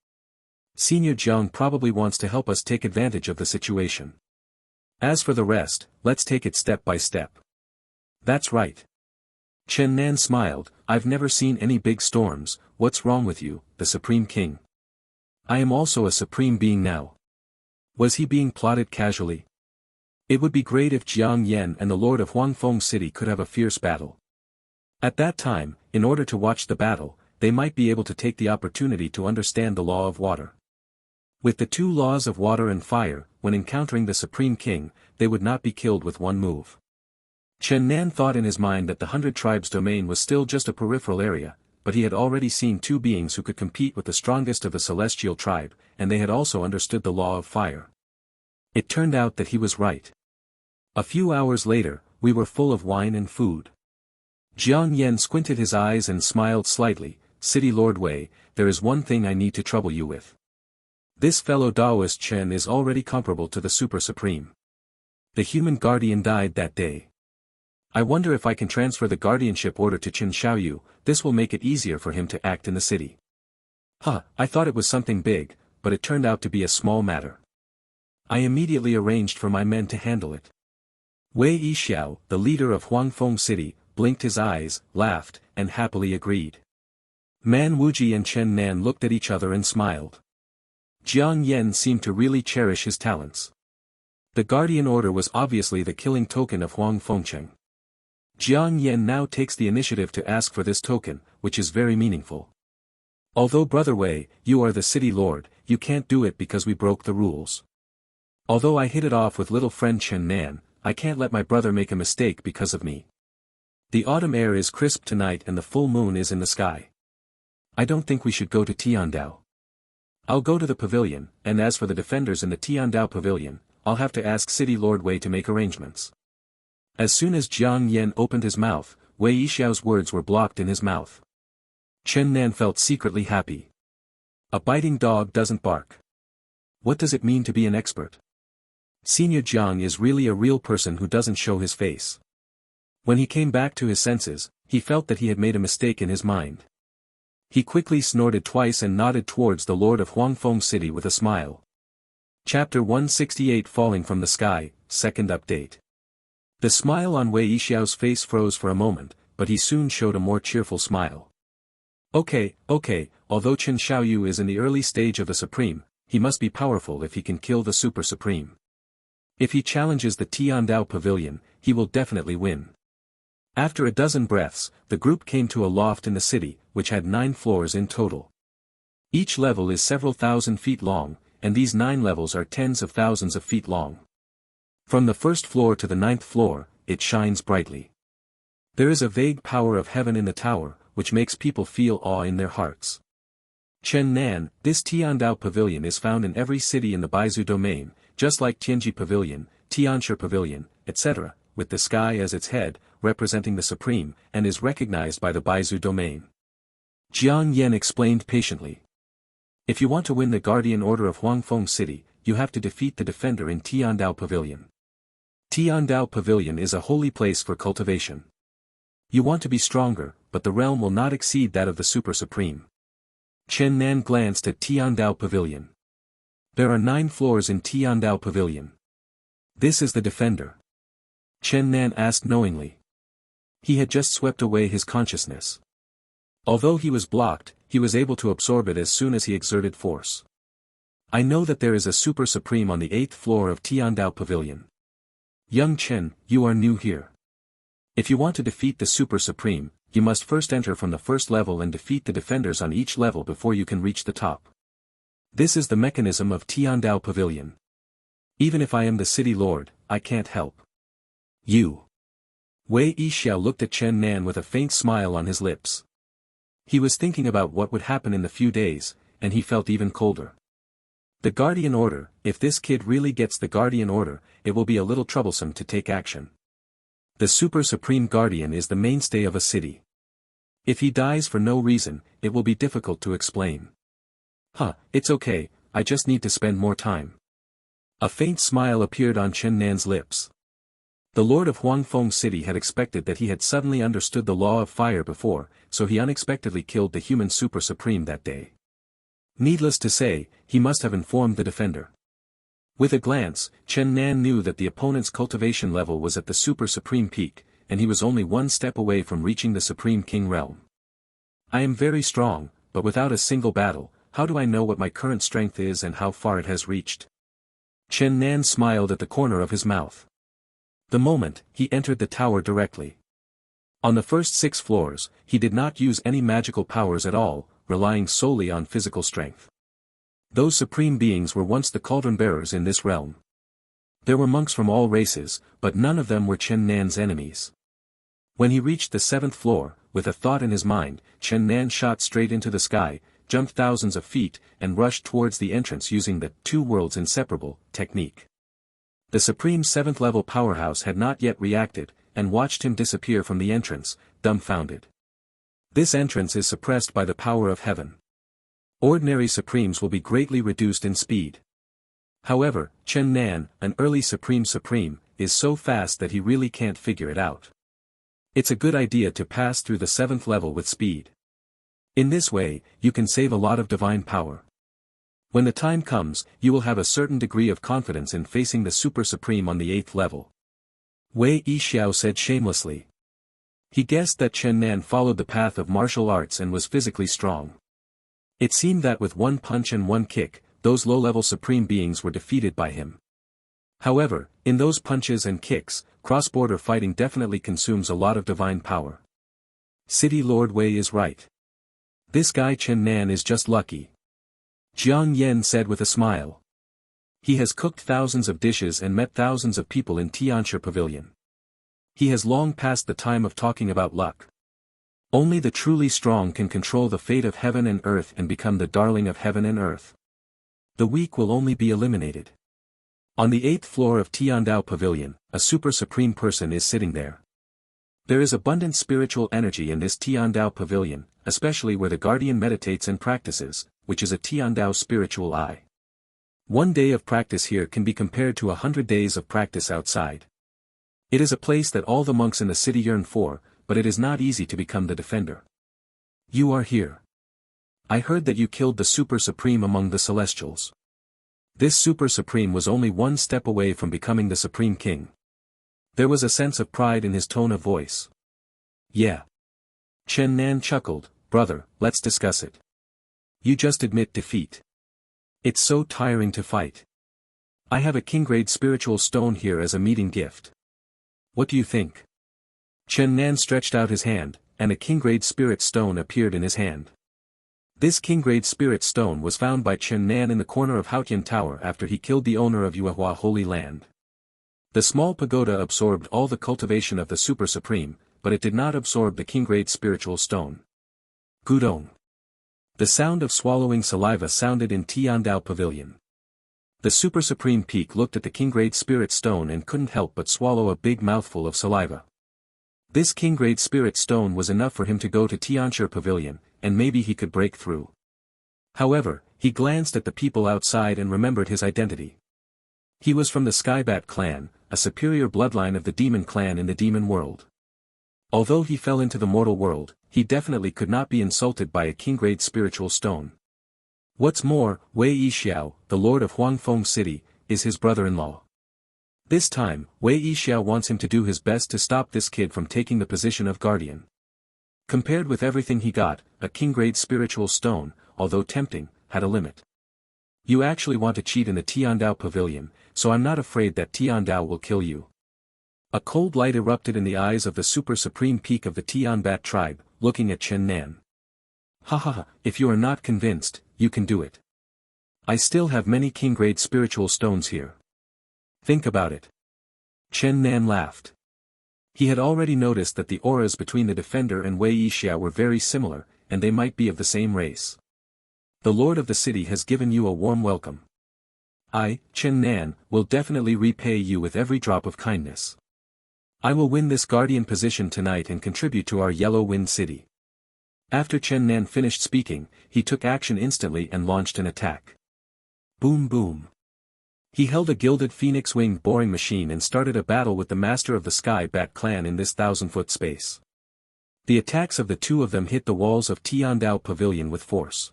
Senior Jiang probably wants to help us take advantage of the situation. As for the rest, let's take it step by step. That's right. Chen Nan smiled, I've never seen any big storms, what's wrong with you, the Supreme King? I am also a supreme being now. Was he being plotted casually? It would be great if Jiang Yan and the lord of Huangfeng city could have a fierce battle. At that time, in order to watch the battle, they might be able to take the opportunity to understand the law of water. With the 2 laws of water and fire, when encountering the Supreme King, they would not be killed with one move. Chen Nan thought in his mind that the 100 Tribes domain was still just a peripheral area, but he had already seen 2 beings who could compete with the strongest of the celestial tribe, and they had also understood the law of fire. It turned out that he was right. A few hours later, we were full of wine and food. Jiang Yan squinted his eyes and smiled slightly. City Lord Wei, there is one thing I need to trouble you with. This fellow Taoist Chen is already comparable to the Super Supreme. The human guardian died that day. I wonder if I can transfer the guardianship order to Qin Xiaoyu, this will make it easier for him to act in the city. I thought it was something big, but it turned out to be a small matter. I immediately arranged for my men to handle it. Wei Yixiao, the leader of Huangfeng city, blinked his eyes, laughed, and happily agreed. Man Wuji and Chen Nan looked at each other and smiled. Jiang Yan seemed to really cherish his talents. The guardian order was obviously the killing token of Huangfengcheng. Jiang Yan now takes the initiative to ask for this token, which is very meaningful. Although Brother Wei, you are the city lord, you can't do it because we broke the rules. Although I hit it off with little friend Chen Nan, I can't let my brother make a mistake because of me. The autumn air is crisp tonight and the full moon is in the sky. I don't think we should go to Tiandao. I'll go to the pavilion, and as for the defenders in the Tiandao pavilion, I'll have to ask City Lord Wei to make arrangements. As soon as Jiang Yan opened his mouth, Wei Yixiao's words were blocked in his mouth. Chen Nan felt secretly happy. A biting dog doesn't bark. What does it mean to be an expert? Senior Jiang is really a real person who doesn't show his face. When he came back to his senses, he felt that he had made a mistake in his mind. He quickly snorted twice and nodded towards the lord of Huangfeng city with a smile. Chapter 168 Falling from the Sky, Second Update. The smile on Wei Yixiao's face froze for a moment, but he soon showed a more cheerful smile. Okay, although Qin Xiaoyu is in the early stage of the Supreme, he must be powerful if he can kill the Super Supreme. If he challenges the Tiandao Pavilion, he will definitely win. After a dozen breaths, the group came to a loft in the city, which had 9 floors in total. Each level is several thousand feet long, and these 9 levels are tens of thousands of feet long. From the first floor to the 9th floor, it shines brightly. There is a vague power of heaven in the tower, which makes people feel awe in their hearts. Chen Nan, this Tiandao Pavilion is found in every city in the Baizu domain, just like Tianji Pavilion, Tianshi Pavilion, etc., with the sky as its head, representing the supreme, and is recognized by the Baizu domain. Jiang Yan explained patiently. If you want to win the Guardian Order of Huangfeng City, you have to defeat the defender in Tiandao Pavilion. Tiandao Pavilion is a holy place for cultivation. You want to be stronger, but the realm will not exceed that of the Super Supreme. Chen Nan glanced at Tiandao Pavilion. There are 9 floors in Tiandao Pavilion. This is the defender. Chen Nan asked knowingly. He had just swept away his consciousness. Although he was blocked, he was able to absorb it as soon as he exerted force. I know that there is a Super Supreme on the 8th floor of Tiandao Pavilion. Young Chen, you are new here. If you want to defeat the Super Supreme, you must first enter from the first level and defeat the defenders on each level before you can reach the top. This is the mechanism of Tiandao Pavilion. Even if I am the city lord, I can't help you. Wei Yixiao looked at Chen Nan with a faint smile on his lips. He was thinking about what would happen in the few days, and he felt even colder. The Guardian Order, if this kid really gets the Guardian Order, it will be a little troublesome to take action. The Super Supreme Guardian is the mainstay of a city. If he dies for no reason, it will be difficult to explain. It's okay, I just need to spend more time. A faint smile appeared on Chen Nan's lips. The Lord of Huangfeng City had expected that he had suddenly understood the law of fire before, so he unexpectedly killed the human Super Supreme that day. Needless to say, he must have informed the defender. With a glance, Chen Nan knew that the opponent's cultivation level was at the Super Supreme peak, and he was only one step away from reaching the Supreme King realm. I am very strong, but without a single battle, how do I know what my current strength is and how far it has reached? Chen Nan smiled at the corner of his mouth. The moment, he entered the tower directly. On the first 6 floors, he did not use any magical powers at all, relying solely on physical strength. Those supreme beings were once the cauldron bearers in this realm. There were monks from all races, but none of them were Chen Nan's enemies. When he reached the 7th floor, with a thought in his mind, Chen Nan shot straight into the sky, jumped thousands of feet, and rushed towards the entrance using the 2 worlds inseparable technique. The supreme 7th level powerhouse had not yet reacted, and watched him disappear from the entrance, dumbfounded. This entrance is suppressed by the power of heaven. Ordinary supremes will be greatly reduced in speed. However, Chen Nan, an early supreme, is so fast that he really can't figure it out. It's a good idea to pass through the 7th level with speed. In this way, you can save a lot of divine power. When the time comes, you will have a certain degree of confidence in facing the Super Supreme on the 8th level. Wei Yixiao said shamelessly. He guessed that Chen Nan followed the path of martial arts and was physically strong. It seemed that with 1 punch and 1 kick, those low-level supreme beings were defeated by him. However, in those punches and kicks, cross-border fighting definitely consumes a lot of divine power. City Lord Wei is right. This guy Chen Nan is just lucky. Jiang Yan said with a smile. He has cooked thousands of dishes and met thousands of people in Tianshi Pavilion. He has long passed the time of talking about luck. Only the truly strong can control the fate of heaven and earth and become the darling of heaven and earth. The weak will only be eliminated. On the 8th floor of Tiandao Pavilion, a super supreme person is sitting there. There is abundant spiritual energy in this Tiandao Pavilion, especially where the guardian meditates and practices, which is a Tiandao spiritual eye. 1 day of practice here can be compared to 100 days of practice outside. It is a place that all the monks in the city yearn for, but it is not easy to become the defender. You are here. I heard that you killed the Super Supreme among the Celestials. This Super Supreme was only 1 step away from becoming the Supreme King. There was a sense of pride in his tone of voice. Yeah. Chen Nan chuckled, brother, let's discuss it. You just admit defeat. It's so tiring to fight. I have a king-grade spiritual stone here as a meeting gift. What do you think? Chen Nan stretched out his hand, and a king-grade spirit stone appeared in his hand. This king-grade spirit stone was found by Chen Nan in the corner of Haotian Tower after he killed the owner of Yuehua Holy Land. The small pagoda absorbed all the cultivation of the Super Supreme, but it did not absorb the king-grade spiritual stone. Gudong. The sound of swallowing saliva sounded in Tiandao Pavilion. The Super Supreme Peak looked at the King-grade Spirit Stone and couldn't help but swallow a big mouthful of saliva. This King-grade Spirit Stone was enough for him to go to Tianshi Pavilion, and maybe he could break through. However, he glanced at the people outside and remembered his identity. He was from the Skybat clan, a superior bloodline of the demon clan in the demon world. Although he fell into the mortal world, he definitely could not be insulted by a king-grade spiritual stone. What's more, Wei Yixiao, the lord of Huangfeng City, is his brother-in-law. This time, Wei Yixiao wants him to do his best to stop this kid from taking the position of guardian. Compared with everything he got, a king-grade spiritual stone, although tempting, had a limit. You actually want to cheat in the Tiandao Pavilion, so I'm not afraid that Tiandao will kill you. A cold light erupted in the eyes of the Super Supreme Peak of the Tianbat tribe, looking at Chen Nan. Ha ha ha, if you are not convinced, you can do it. I still have many king-grade spiritual stones here. Think about it. Chen Nan laughed. He had already noticed that the auras between the defender and Wei Yixiao were very similar, and they might be of the same race. The lord of the city has given you a warm welcome. I, Chen Nan, will definitely repay you with every drop of kindness. I will win this guardian position tonight and contribute to our Yellow Wind City. After Chen Nan finished speaking, he took action instantly and launched an attack. Boom boom. He held a gilded phoenix-winged boring machine and started a battle with the master of the Sky Bat clan in this 1,000-foot space. The attacks of the two of them hit the walls of Tiandao Pavilion with force.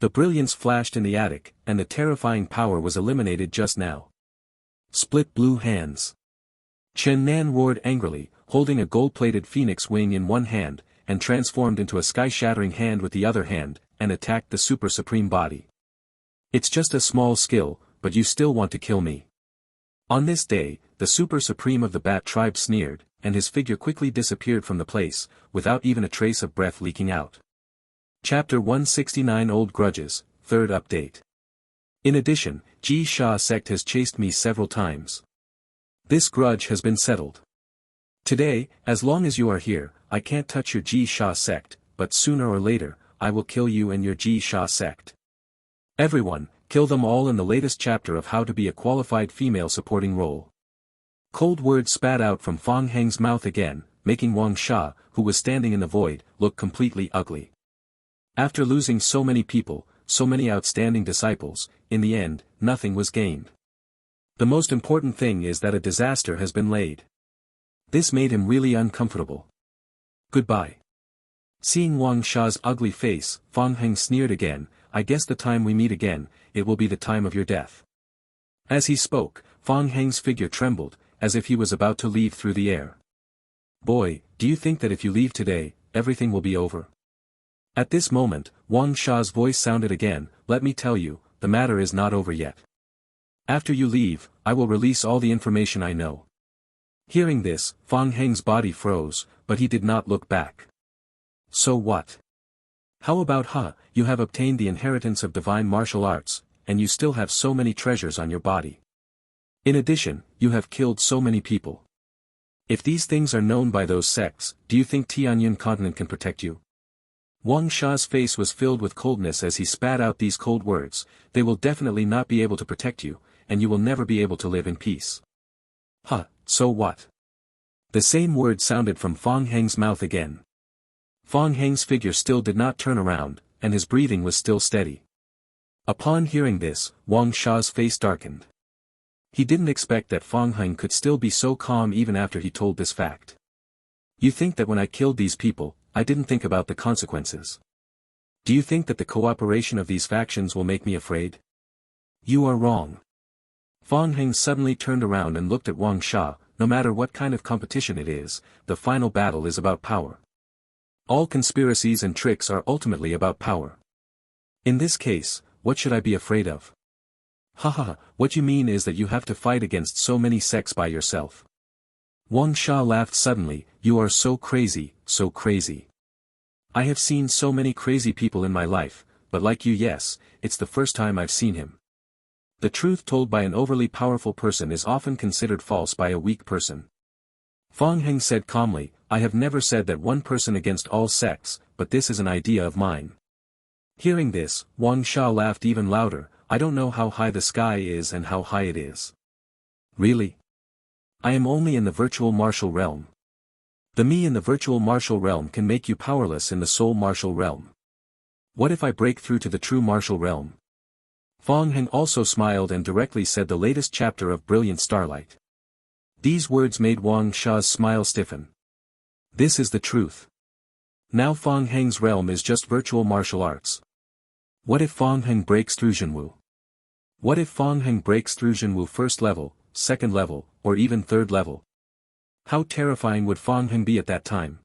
The brilliance flashed in the attic, and the terrifying power was eliminated just now. Split blue hands. Chen Nan roared angrily, holding a gold-plated phoenix wing in one hand, and transformed into a sky-shattering hand with the other hand, and attacked the Super Supreme body. It's just a small skill, but you still want to kill me. On this day, the Super Supreme of the Bat tribe sneered, and his figure quickly disappeared from the place, without even a trace of breath leaking out. Chapter 169 Old Grudges, 3rd Update. In addition, Ji Sha sect has chased me several times. This grudge has been settled. Today, as long as you are here, I can't touch your Ji Sha sect, but sooner or later, I will kill you and your Ji Sha sect. Everyone, kill them all in the latest chapter of How to Be a Qualified Female Supporting Role. Cold words spat out from Fang Heng's mouth again, making Wang Sha, who was standing in the void, look completely ugly. After losing so many people, so many outstanding disciples, in the end, nothing was gained. The most important thing is that a disaster has been laid. This made him really uncomfortable. Goodbye. Seeing Wang Sha's ugly face, Fang Heng sneered again, I guess the time we meet again, it will be the time of your death. As he spoke, Fang Heng's figure trembled, as if he was about to leave through the air. Boy, do you think that if you leave today, everything will be over? At this moment, Wang Sha's voice sounded again, let me tell you, the matter is not over yet. After you leave, I will release all the information I know. Hearing this, Fang Heng's body froze, but he did not look back. So what? How about you have obtained the inheritance of divine martial arts, and you still have so many treasures on your body. In addition, you have killed so many people. If these things are known by those sects, do you think Tianyun continent can protect you? Wang Sha's face was filled with coldness as he spat out these cold words, they will definitely not be able to protect you, and you will never be able to live in peace. So what? The same words sounded from Fang Heng's mouth again. Fang Heng's figure still did not turn around, and his breathing was still steady. Upon hearing this, Wang Sha's face darkened. He didn't expect that Fang Heng could still be so calm even after he told this fact. You think that when I killed these people, I didn't think about the consequences. Do you think that the cooperation of these factions will make me afraid? You are wrong. Fang Heng suddenly turned around and looked at Wang Sha, no matter what kind of competition it is, the final battle is about power. All conspiracies and tricks are ultimately about power. In this case, what should I be afraid of? What you mean is that you have to fight against so many sects by yourself. Wang Sha laughed suddenly, you are so crazy, so crazy. I have seen so many crazy people in my life, but like you, yes, it's the first time I've seen him. The truth told by an overly powerful person is often considered false by a weak person. Fang Heng said calmly, I have never said that one person against all sects, but this is an idea of mine. Hearing this, Wang Sha laughed even louder. I don't know how high the sky is and how high it is. Really? I am only in the virtual martial realm. The me in the virtual martial realm can make you powerless in the soul martial realm. What if I break through to the true martial realm? Fang Heng also smiled and directly said the latest chapter of Brilliant Starlight. These words made Wang Sha's smile stiffen. This is the truth. Now Fang Heng's realm is just virtual martial arts. What if Fang Heng breaks through Zhenwu? What if Fang Heng breaks through Zhenwu first level, second level, or even third level? How terrifying would Fang Heng be at that time?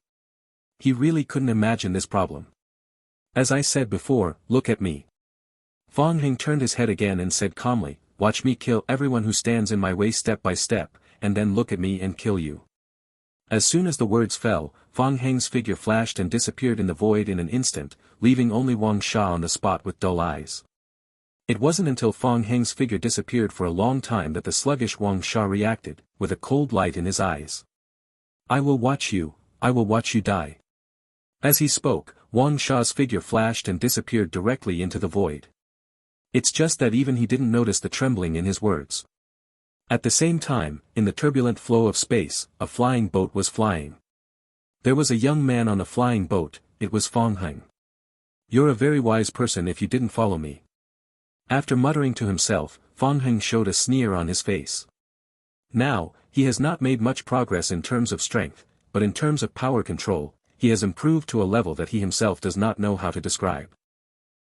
He really couldn't imagine this problem. As I said before, look at me. Fang Heng turned his head again and said calmly, watch me kill everyone who stands in my way step by step, and then look at me and kill you. As soon as the words fell, Fang Heng's figure flashed and disappeared in the void in an instant, leaving only Wang Sha on the spot with dull eyes. It wasn't until Fang Heng's figure disappeared for a long time that the sluggish Wang Sha reacted, with a cold light in his eyes. I will watch you die. As he spoke, Wang Sha's figure flashed and disappeared directly into the void. It's just that even he didn't notice the trembling in his words. At the same time, in the turbulent flow of space, a flying boat was flying. There was a young man on the flying boat, it was Fang Heng. You're a very wise person if you didn't follow me. After muttering to himself, Fang Heng showed a sneer on his face. Now, he has not made much progress in terms of strength, but in terms of power control, he has improved to a level that he himself does not know how to describe.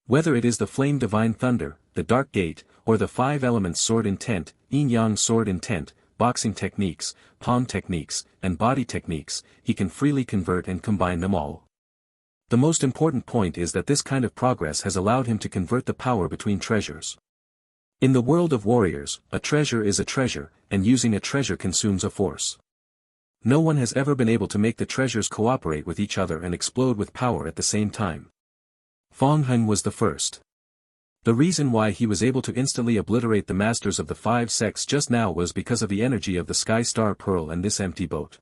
Whether it is the flame divine thunder, the dark gate, or the five elements sword intent, yin-yang sword intent, boxing techniques, palm techniques, and body techniques, he can freely convert and combine them all. The most important point is that this kind of progress has allowed him to convert the power between treasures. In the world of warriors, a treasure is a treasure, and using a treasure consumes a force. No one has ever been able to make the treasures cooperate with each other and explode with power at the same time. Fang Heng was the first. The reason why he was able to instantly obliterate the masters of the five sects just now was because of the energy of the Sky Star Pearl and this empty boat.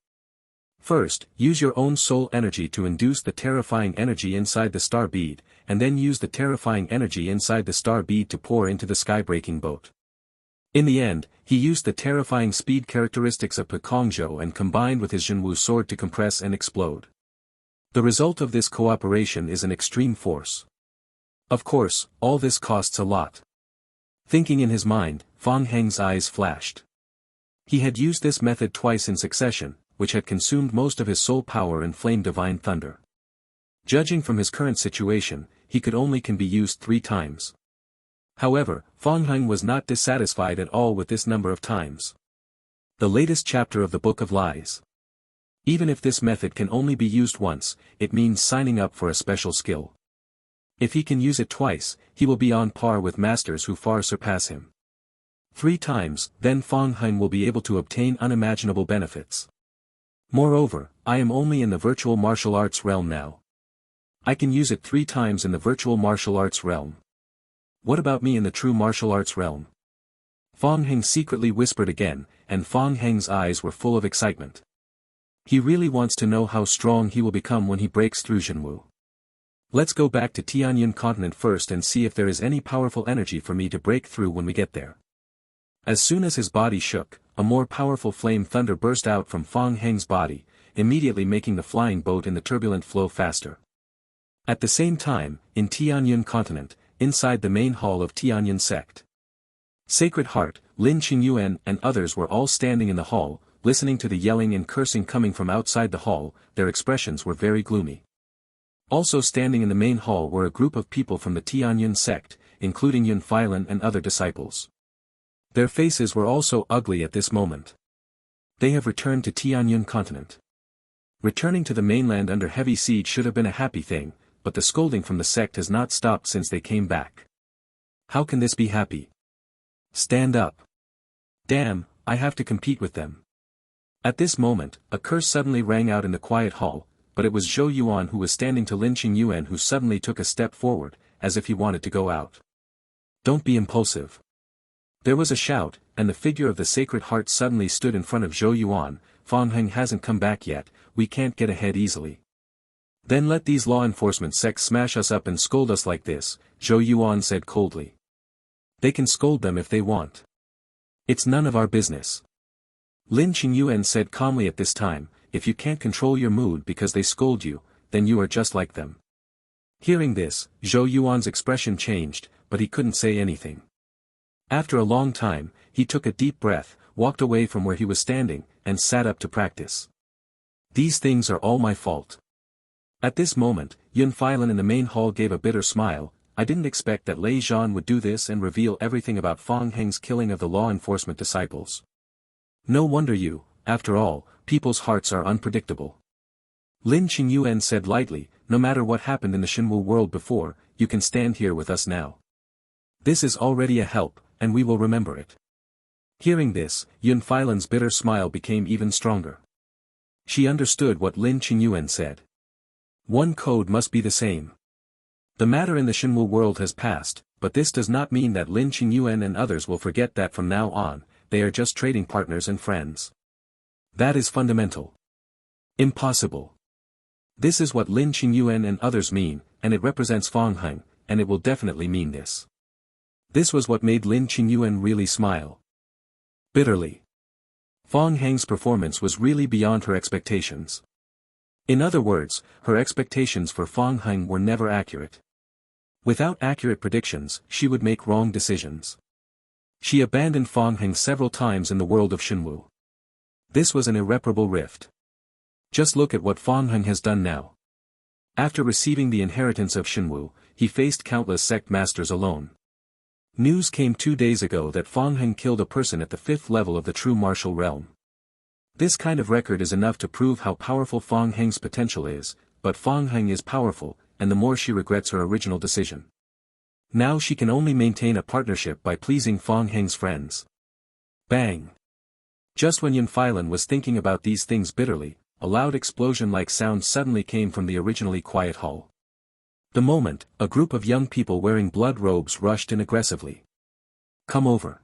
First, use your own soul energy to induce the terrifying energy inside the star bead, and then use the terrifying energy inside the star bead to pour into the sky-breaking boat. In the end, he used the terrifying speed characteristics of Pekongzhou and combined with his Zhenwu sword to compress and explode. The result of this cooperation is an extreme force. Of course, all this costs a lot. Thinking in his mind, Fang Heng's eyes flashed. He had used this method twice in succession, which had consumed most of his soul power and flame divine thunder. Judging from his current situation, he could only can be used 3 times. However, Fang Heng was not dissatisfied at all with this number of times. The latest chapter of the Book of Lies. Even if this method can only be used once, it means signing up for a special skill. If he can use it twice, he will be on par with masters who far surpass him. 3 times, then Fang Heng will be able to obtain unimaginable benefits. Moreover, I am only in the virtual martial arts realm now. I can use it 3 times in the virtual martial arts realm. What about me in the true martial arts realm? Fang Heng secretly whispered again, and Fang Heng's eyes were full of excitement. He really wants to know how strong he will become when he breaks through Zhenwu. Let's go back to Tianyun continent first and see if there is any powerful energy for me to break through when we get there. As soon as his body shook, a more powerful flame thunder burst out from Fang Heng's body, immediately making the flying boat in the turbulent flow faster. At the same time, in Tianyun continent, inside the main hall of Tianyun sect. Sacred Heart, Lin Qingyuan and others were all standing in the hall, listening to the yelling and cursing coming from outside the hall. Their expressions were very gloomy. Also standing in the main hall were a group of people from the Tianyun sect, including Yun Filan and other disciples. Their faces were also ugly at this moment. They have returned to Tianyun continent. Returning to the mainland under heavy siege should have been a happy thing, but the scolding from the sect has not stopped since they came back. How can this be happy? Stand up. Damn, I have to compete with them. At this moment, a curse suddenly rang out in the quiet hall, but it was Zhou Yuan who was standing to Lin Qingyuan who suddenly took a step forward, as if he wanted to go out. Don't be impulsive. There was a shout, and the figure of the Sacred Heart suddenly stood in front of Zhou Yuan, Fang Heng hasn't come back yet, we can't get ahead easily. Then let these law enforcement sects smash us up and scold us like this, Zhou Yuan said coldly. They can scold them if they want. It's none of our business. Lin Qingyuan said calmly at this time, if you can't control your mood because they scold you, then you are just like them. Hearing this, Zhou Yuan's expression changed, but he couldn't say anything. After a long time, he took a deep breath, walked away from where he was standing, and sat up to practice. These things are all my fault. At this moment, Yun Filan in the main hall gave a bitter smile. I didn't expect that Lei Zhan would do this and reveal everything about Fang Heng's killing of the law enforcement disciples. No wonder you, after all, people's hearts are unpredictable. Lin Qingyuan said lightly, no matter what happened in the Shenwu world before, you can stand here with us now. This is already a help, and we will remember it. Hearing this, Yun Filan's bitter smile became even stronger. She understood what Lin Qingyuan said. One code must be the same. The matter in the Shenwu world has passed, but this does not mean that Lin Qingyuan and others will forget that from now on, they are just trading partners and friends. That is fundamental. Impossible. This is what Lin Qingyuan and others mean, and it represents Fang Heng, and it will definitely mean this. This was what made Lin Qingyuan really smile. Bitterly. Fang Heng's performance was really beyond her expectations. In other words, her expectations for Fang Heng were never accurate. Without accurate predictions, she would make wrong decisions. She abandoned Fang Heng several times in the world of Shenwu. This was an irreparable rift. Just look at what Fang Heng has done now. After receiving the inheritance of Shenwu, he faced countless sect masters alone. News came 2 days ago that Fang Heng killed a person at the 5th level of the true martial realm. This kind of record is enough to prove how powerful Fang Heng's potential is, but Fang Heng is powerful, and the more she regrets her original decision. Now she can only maintain a partnership by pleasing Fang Heng's friends. Bang! Just when Yun Filan was thinking about these things bitterly, a loud explosion-like sound suddenly came from the originally quiet hall. The moment, a group of young people wearing blood robes rushed in aggressively. Come over.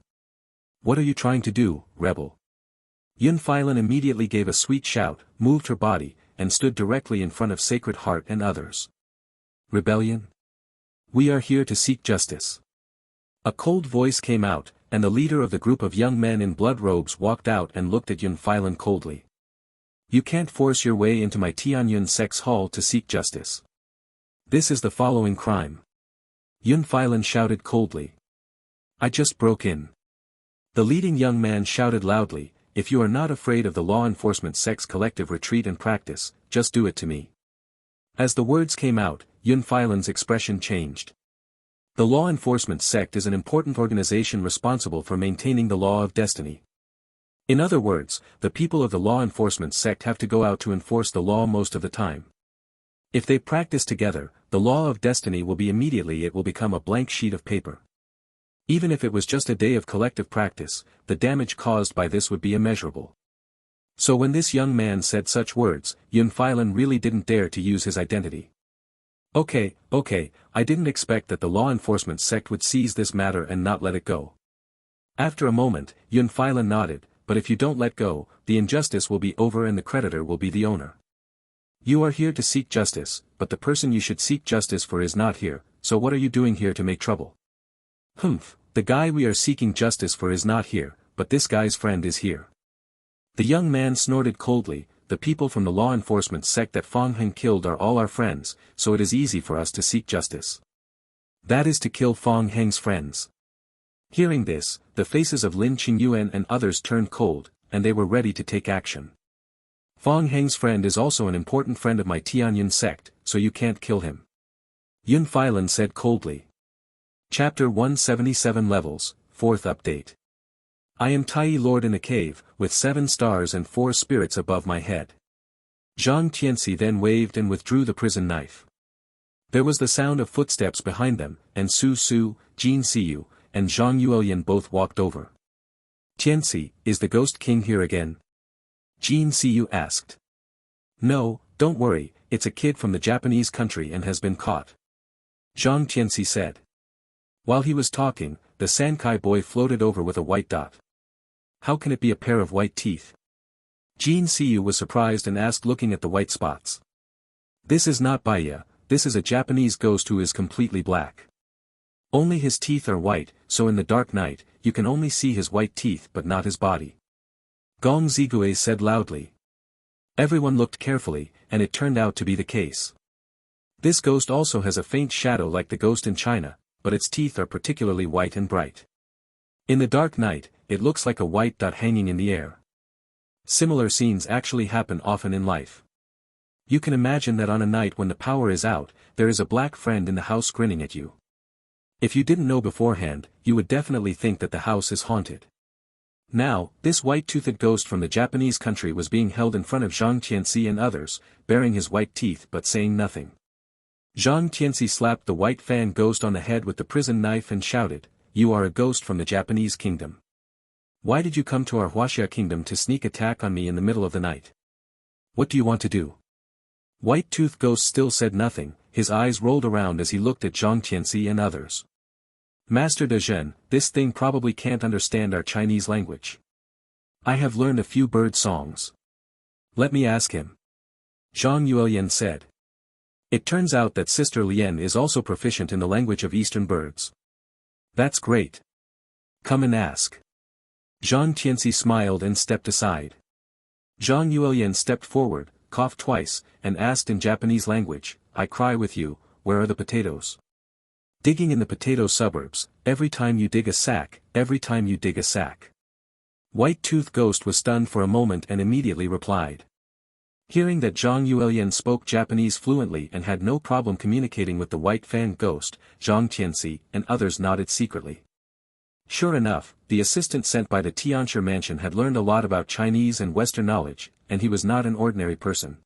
What are you trying to do, rebel? Yun Filan immediately gave a sweet shout, moved her body, and stood directly in front of Sacred Heart and others. Rebellion? We are here to seek justice. A cold voice came out, and the leader of the group of young men in blood robes walked out and looked at Yun Filan coldly. You can't force your way into my Tianyun sect's hall to seek justice. This is the following crime. Yun Filan shouted coldly. I just broke in. The leading young man shouted loudly, if you are not afraid of the law enforcement sect's collective retreat and practice, just do it to me. As the words came out, Yun Filan's expression changed. The law enforcement sect is an important organization responsible for maintaining the law of destiny. In other words, the people of the law enforcement sect have to go out to enforce the law most of the time. If they practice together, the law of destiny will be immediately it will become a blank sheet of paper. Even if it was just a day of collective practice, the damage caused by this would be immeasurable. So when this young man said such words, Yun Filan really didn't dare to use his identity. Okay, I didn't expect that the law enforcement sect would seize this matter and not let it go. After a moment, Yun Filan nodded, but if you don't let go, the injustice will be over and the creditor will be the owner. You are here to seek justice, but the person you should seek justice for is not here, so what are you doing here to make trouble? Humph, the guy we are seeking justice for is not here, but this guy's friend is here. The young man snorted coldly, the people from the law enforcement sect that Fang Heng killed are all our friends, so it is easy for us to seek justice. That is to kill Fang Heng's friends. Hearing this, the faces of Lin Qingyuan and others turned cold, and they were ready to take action. Fang Heng's friend is also an important friend of my Tianyun sect, so you can't kill him. Yun Filan said coldly. Chapter 177 Levels, 4th Update. I am Tai Lord in a cave, with 7 stars and 4 spirits above my head. Zhang Tianxi then waved and withdrew the prison knife. There was the sound of footsteps behind them, and Su Su, Jin Siyu, and Zhang Yuelian both walked over. Tianxi, is the Ghost King here again? Jin Siyu asked. No, don't worry, it's a kid from the Japanese country and has been caught. Zhang Tianxi said. While he was talking, the Sankai boy floated over with a white dot. How can it be a pair of white teeth? Jin Siyu was surprised and asked, looking at the white spots. This is not Baya, this is a Japanese ghost who is completely black. Only his teeth are white, so in the dark night, you can only see his white teeth but not his body. Gong Ziguei said loudly. Everyone looked carefully, and it turned out to be the case. This ghost also has a faint shadow like the ghost in China, but its teeth are particularly white and bright. In the dark night, it looks like a white dot hanging in the air. Similar scenes actually happen often in life. You can imagine that on a night when the power is out, there is a black friend in the house grinning at you. If you didn't know beforehand, you would definitely think that the house is haunted. Now, this white-toothed ghost from the Japanese country was being held in front of Zhang Tianxi and others, baring his white teeth but saying nothing. Zhang Tianxi slapped the white fan ghost on the head with the prison knife and shouted, "You are a ghost from the Japanese kingdom. Why did you come to our Huaxia kingdom to sneak attack on me in the middle of the night? What do you want to do?" White-toothed ghost still said nothing, his eyes rolled around as he looked at Zhang Tianxi and others. "Master De Zhen, this thing probably can't understand our Chinese language. I have learned a few bird songs. Let me ask him." Zhang Yuelian said. It turns out that Sister Lien is also proficient in the language of Eastern birds. That's great. Come and ask. Zhang Tianxi smiled and stepped aside. Zhang Yuelian stepped forward, coughed twice, and asked in Japanese language, "I cry with you, where are the potatoes?" Digging in the potato suburbs, every time you dig a sack, every time you dig a sack. White-toothed ghost was stunned for a moment and immediately replied. Hearing that Zhang Yuelian spoke Japanese fluently and had no problem communicating with the white fan ghost, Zhang Tianxi and others nodded secretly. Sure enough, the assistant sent by the Tianxia mansion had learned a lot about Chinese and Western knowledge, and he was not an ordinary person.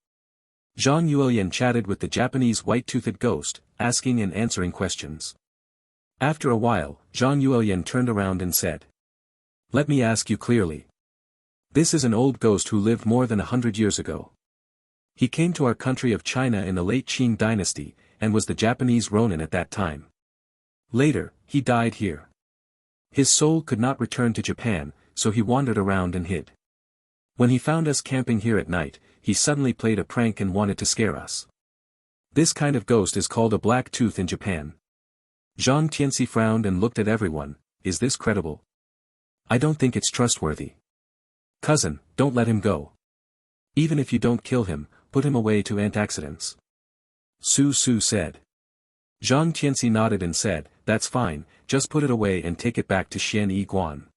Zhang Yuelian chatted with the Japanese white-toothed ghost, asking and answering questions. After a while, Zhang Yuelian turned around and said, "Let me ask you clearly. This is an old ghost who lived more than 100 years ago. He came to our country of China in the late Qing dynasty, and was the Japanese Ronin at that time. Later, he died here. His soul could not return to Japan, so he wandered around and hid. When he found us camping here at night, he suddenly played a prank and wanted to scare us. This kind of ghost is called a black tooth in Japan." Zhang Tianxi frowned and looked at everyone. Is this credible? I don't think it's trustworthy. Cousin, don't let him go. Even if you don't kill him, put him away to antaccidents. Su Su said. Zhang Tianxi nodded and said, "That's fine, just put it away and take it back to Xian Yi Guan.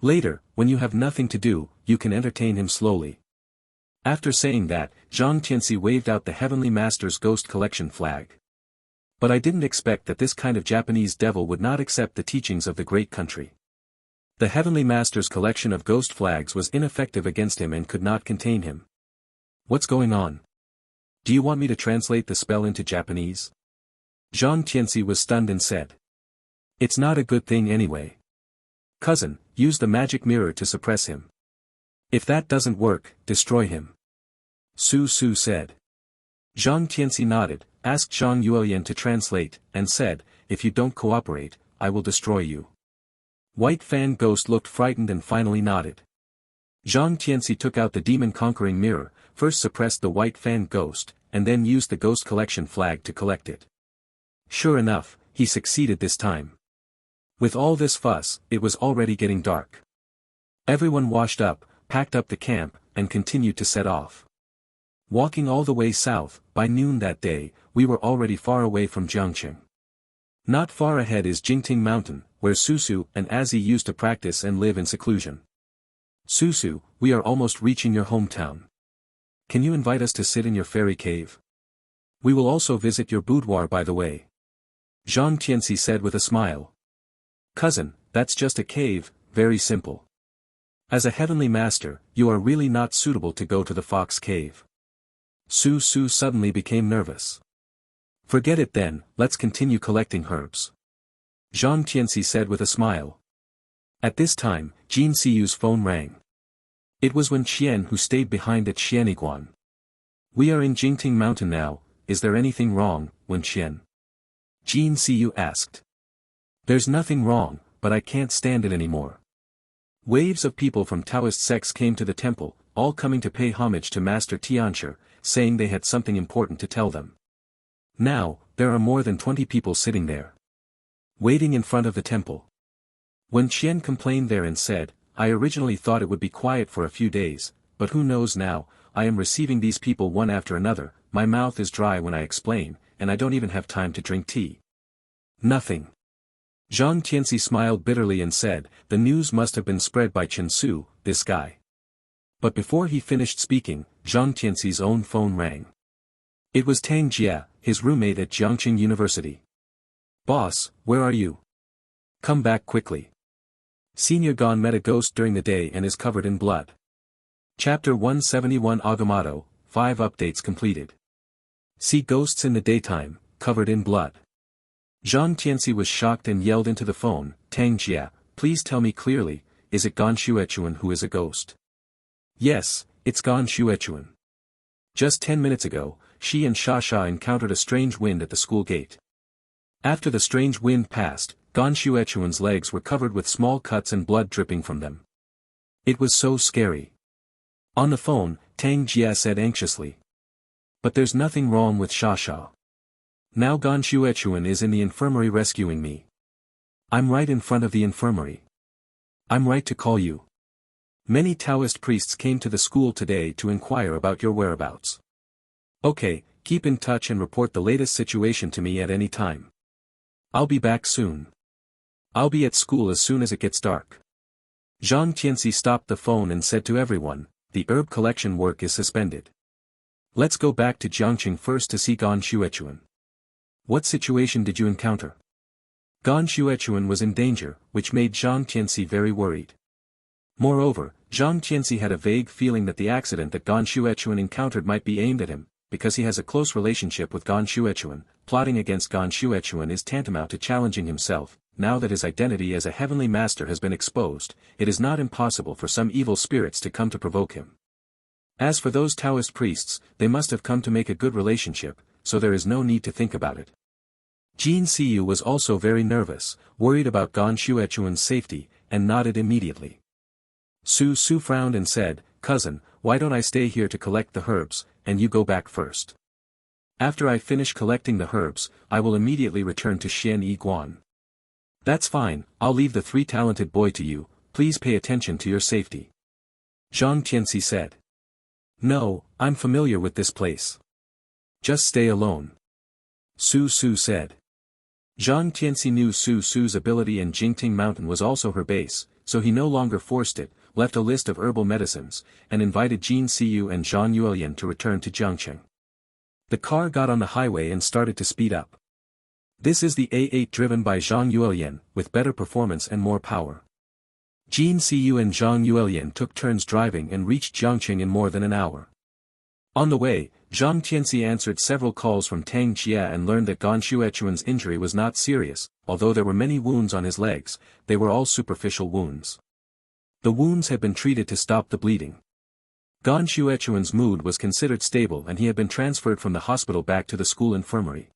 Later, when you have nothing to do, you can entertain him slowly." After saying that, Zhang Tianxi waved out the Heavenly Master's Ghost Collection flag. But I didn't expect that this kind of Japanese devil would not accept the teachings of the great country. The Heavenly Master's collection of ghost flags was ineffective against him and could not contain him. What's going on? Do you want me to translate the spell into Japanese? Zhang Tianxi was stunned and said. It's not a good thing anyway. Cousin, use the magic mirror to suppress him. If that doesn't work, destroy him. Su Su said. Zhang Tianxi nodded, asked Zhang Yuelian to translate, and said, "If you don't cooperate, I will destroy you." White Fan Ghost looked frightened and finally nodded. Zhang Tianxi took out the demon-conquering mirror, first suppressed the White Fan Ghost, and then used the Ghost Collection flag to collect it. Sure enough, he succeeded this time. With all this fuss, it was already getting dark. Everyone washed up, packed up the camp, and continued to set off. Walking all the way south, by noon that day, we were already far away from Jiangqing. Not far ahead is Jingting Mountain, where Susu and Azzy used to practice and live in seclusion. Susu, we are almost reaching your hometown. Can you invite us to sit in your fairy cave? We will also visit your boudoir by the way. Zhang Tianxi said with a smile. Cousin, that's just a cave, very simple. As a heavenly master, you are really not suitable to go to the fox cave. Su Su suddenly became nervous. Forget it then, let's continue collecting herbs. Zhang Tianxi said with a smile. At this time, Jin Siyu's phone rang. It was Wen Qian who stayed behind at Xianiguan. We are in Jingting Mountain now, is there anything wrong, Wen Qian? Jin Siyu asked. There's nothing wrong, but I can't stand it anymore. Waves of people from Taoist sects came to the temple, all coming to pay homage to Master Tianchi, saying they had something important to tell them. Now, there are more than 20 people sitting there, waiting in front of the temple. When Qian complained there and said, I originally thought it would be quiet for a few days, but who knows now, I am receiving these people one after another, my mouth is dry when I explain, and I don't even have time to drink tea. Nothing. Zhang Tianxi smiled bitterly and said, the news must have been spread by Chen Su, this guy. But before he finished speaking, Zhang Tianxi's own phone rang. It was Tang Jia, his roommate at Jiangqing University. Boss, where are you? Come back quickly. Senior Gon met a ghost during the day and is covered in blood. Chapter 171 Agamotto, 5 updates completed. See ghosts in the daytime, covered in blood. Zhang Tianxi was shocked and yelled into the phone, Tang Jia, please tell me clearly, is it Gan Xuechuan who is a ghost? Yes, it's Gan Xuechuan. Just 10 minutes ago, she and Sha encountered a strange wind at the school gate. After the strange wind passed, Gan Xuechuan's legs were covered with small cuts and blood dripping from them. It was so scary. On the phone, Tang Jia said anxiously. But there's nothing wrong with Sha. Now Gan Xuechuan is in the infirmary rescuing me. I'm right in front of the infirmary. I'm right to call you. Many Taoist priests came to the school today to inquire about your whereabouts. Okay, keep in touch and report the latest situation to me at any time. I'll be back soon. I'll be at school as soon as it gets dark. Zhang Tianxi stopped the phone and said to everyone, the herb collection work is suspended. Let's go back to Jiangqing first to see Gan Xuechuan. What situation did you encounter? Gan Xuechuan was in danger, which made Zhang Tianxi very worried. Moreover, Zhang Tianxi had a vague feeling that the accident that Gan Xuechuan encountered might be aimed at him, because he has a close relationship with Gan Xuechuan. Plotting against Gan Xuechuan is tantamount to challenging himself. Now that his identity as a heavenly master has been exposed, it is not impossible for some evil spirits to come to provoke him. As for those Taoist priests, they must have come to make a good relationship, so there is no need to think about it. Jin Siyu was also very nervous, worried about Gan Xuechuan's safety, and nodded immediately. Su frowned and said, cousin, why don't I stay here to collect the herbs, and you go back first? After I finish collecting the herbs, I will immediately return to Xian Yi Guan. That's fine, I'll leave the 3-talented boy to you, please pay attention to your safety. Zhang Tianxi said. No, I'm familiar with this place. Just stay alone. Su said. Zhang Tianxi knew Su's ability and Jingting Mountain was also her base, so he no longer forced it, left a list of herbal medicines, and invited Jin Siyu and Zhang Yuelian to return to Jiangqing. The car got on the highway and started to speed up. This is the A8 driven by Zhang Yuelian, with better performance and more power. Jin Siyu and Zhang Yuelian took turns driving and reached Jiangqing in more than an hour. On the way, Zhang Tianxi answered several calls from Tang Jia and learned that Gan Xuechuan's injury was not serious, although there were many wounds on his legs, they were all superficial wounds. The wounds had been treated to stop the bleeding. Gan Xuechuan's mood was considered stable and he had been transferred from the hospital back to the school infirmary.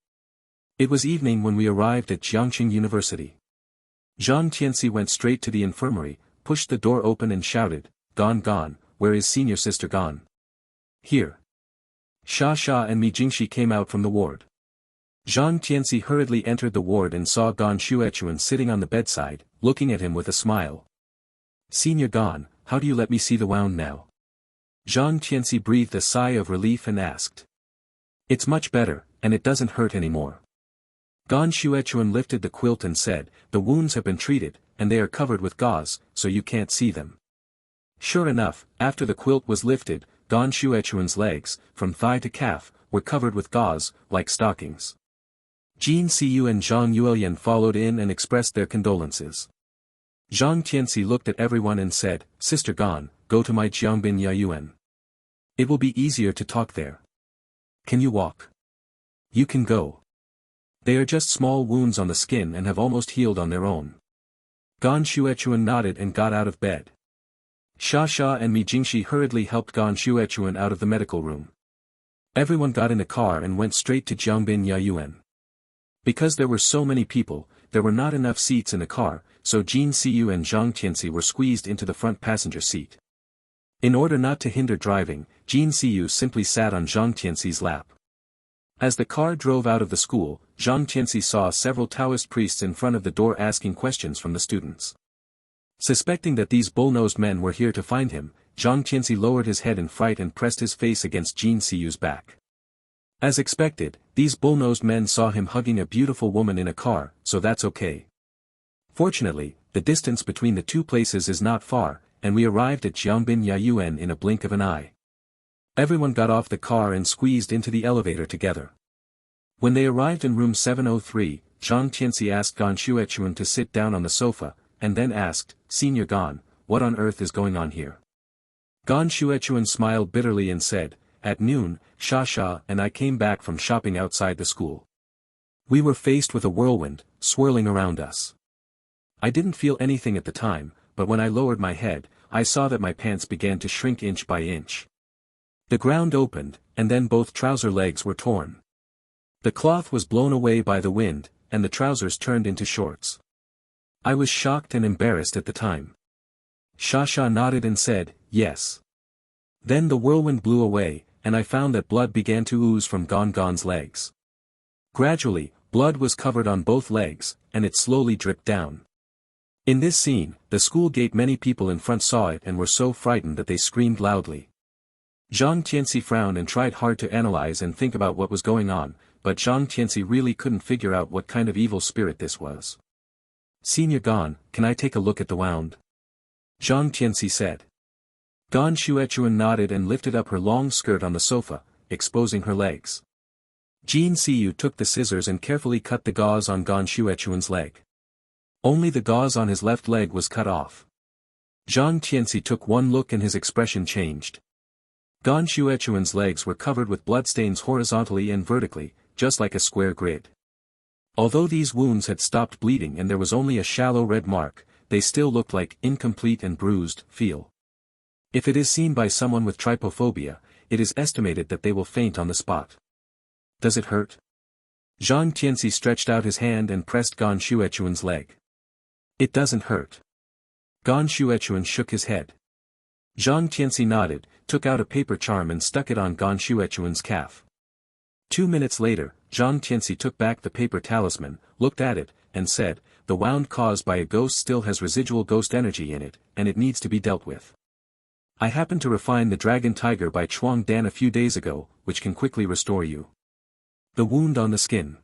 It was evening when we arrived at Jiangqing University. Zhang Tianxi went straight to the infirmary, pushed the door open and shouted, Gan, where is senior sister Gan? Here. Sha and Mi Jingxi came out from the ward. Zhang Tianxi hurriedly entered the ward and saw Gan Xuechuan sitting on the bedside, looking at him with a smile. Senior Gan, how do you let me see the wound now? Zhang Tianxi breathed a sigh of relief and asked. It's much better, and it doesn't hurt anymore. Gan Xuechuan lifted the quilt and said, the wounds have been treated, and they are covered with gauze, so you can't see them. Sure enough, after the quilt was lifted, Gan Xuechuan's legs, from thigh to calf, were covered with gauze, like stockings. Jin Siyu and Zhang Yuelian followed in and expressed their condolences. Zhang Tianxi looked at everyone and said, Sister Gan, go to my Jiangbin Yayuan. It will be easier to talk there. Can you walk? You can go. They are just small wounds on the skin and have almost healed on their own. Gan Xuechuan nodded and got out of bed. Sha and Mi Jingxi hurriedly helped Gan Xuechuan out of the medical room. Everyone got in a car and went straight to Jiangbin Yayuan. Because there were so many people, there were not enough seats in the car, so Jin Siyu and Zhang Tianxi were squeezed into the front passenger seat. In order not to hinder driving, Jin Siyu simply sat on Zhang Tianxi's lap. As the car drove out of the school, Zhang Tianxi saw several Taoist priests in front of the door asking questions from the students. Suspecting that these bull-nosed men were here to find him, Zhang Tianxi lowered his head in fright and pressed his face against Jin Siyu's back. As expected, these bull-nosed men saw him hugging a beautiful woman in a car, so that's okay. Fortunately, the distance between the two places is not far, and we arrived at Jiangbin Yayuan in a blink of an eye. Everyone got off the car and squeezed into the elevator together. When they arrived in room 703, Zhang Tianxi asked Gan Shuechuan to sit down on the sofa, and then asked, "Senior Gan, what on earth is going on here?" Gan Shuechuan smiled bitterly and said, "At noon, Sha and I came back from shopping outside the school. We were faced with a whirlwind, swirling around us. I didn't feel anything at the time, but when I lowered my head, I saw that my pants began to shrink inch by inch. The ground opened, and then both trouser legs were torn. The cloth was blown away by the wind, and the trousers turned into shorts. I was shocked and embarrassed at the time." Sha nodded and said, "Yes. Then the whirlwind blew away, and I found that blood began to ooze from Gan's legs. Gradually, blood was covered on both legs, and it slowly dripped down. In this scene, the school gate many people in front saw it and were so frightened that they screamed loudly." Zhang Tianxi frowned and tried hard to analyze and think about what was going on, but Zhang Tianxi really couldn't figure out what kind of evil spirit this was. "Senior Gan, can I take a look at the wound?" Zhang Tianxi said. Gan Shuechuan nodded and lifted up her long skirt on the sofa, exposing her legs. Jin Siyu took the scissors and carefully cut the gauze on Gan Shuechuan's leg. Only the gauze on his left leg was cut off. Zhang Tianxi took one look and his expression changed. Gan Shuechuan's legs were covered with bloodstains horizontally and vertically, just like a square grid. Although these wounds had stopped bleeding and there was only a shallow red mark, they still looked like incomplete and bruised feel. If it is seen by someone with trypophobia, it is estimated that they will faint on the spot. "Does it hurt?" Zhang Tianxi stretched out his hand and pressed Gan Shuechuan's leg. "It doesn't hurt." Gan Shuechuan shook his head. Zhang Tianxi nodded, took out a paper charm and stuck it on Gan Shuechuan's calf. 2 minutes later, Zhang Tianxi took back the paper talisman, looked at it, and said, "The wound caused by a ghost still has residual ghost energy in it, and it needs to be dealt with. I happened to refine the dragon tiger by Chuang Dan a few days ago, which can quickly restore you. The wound on the skin.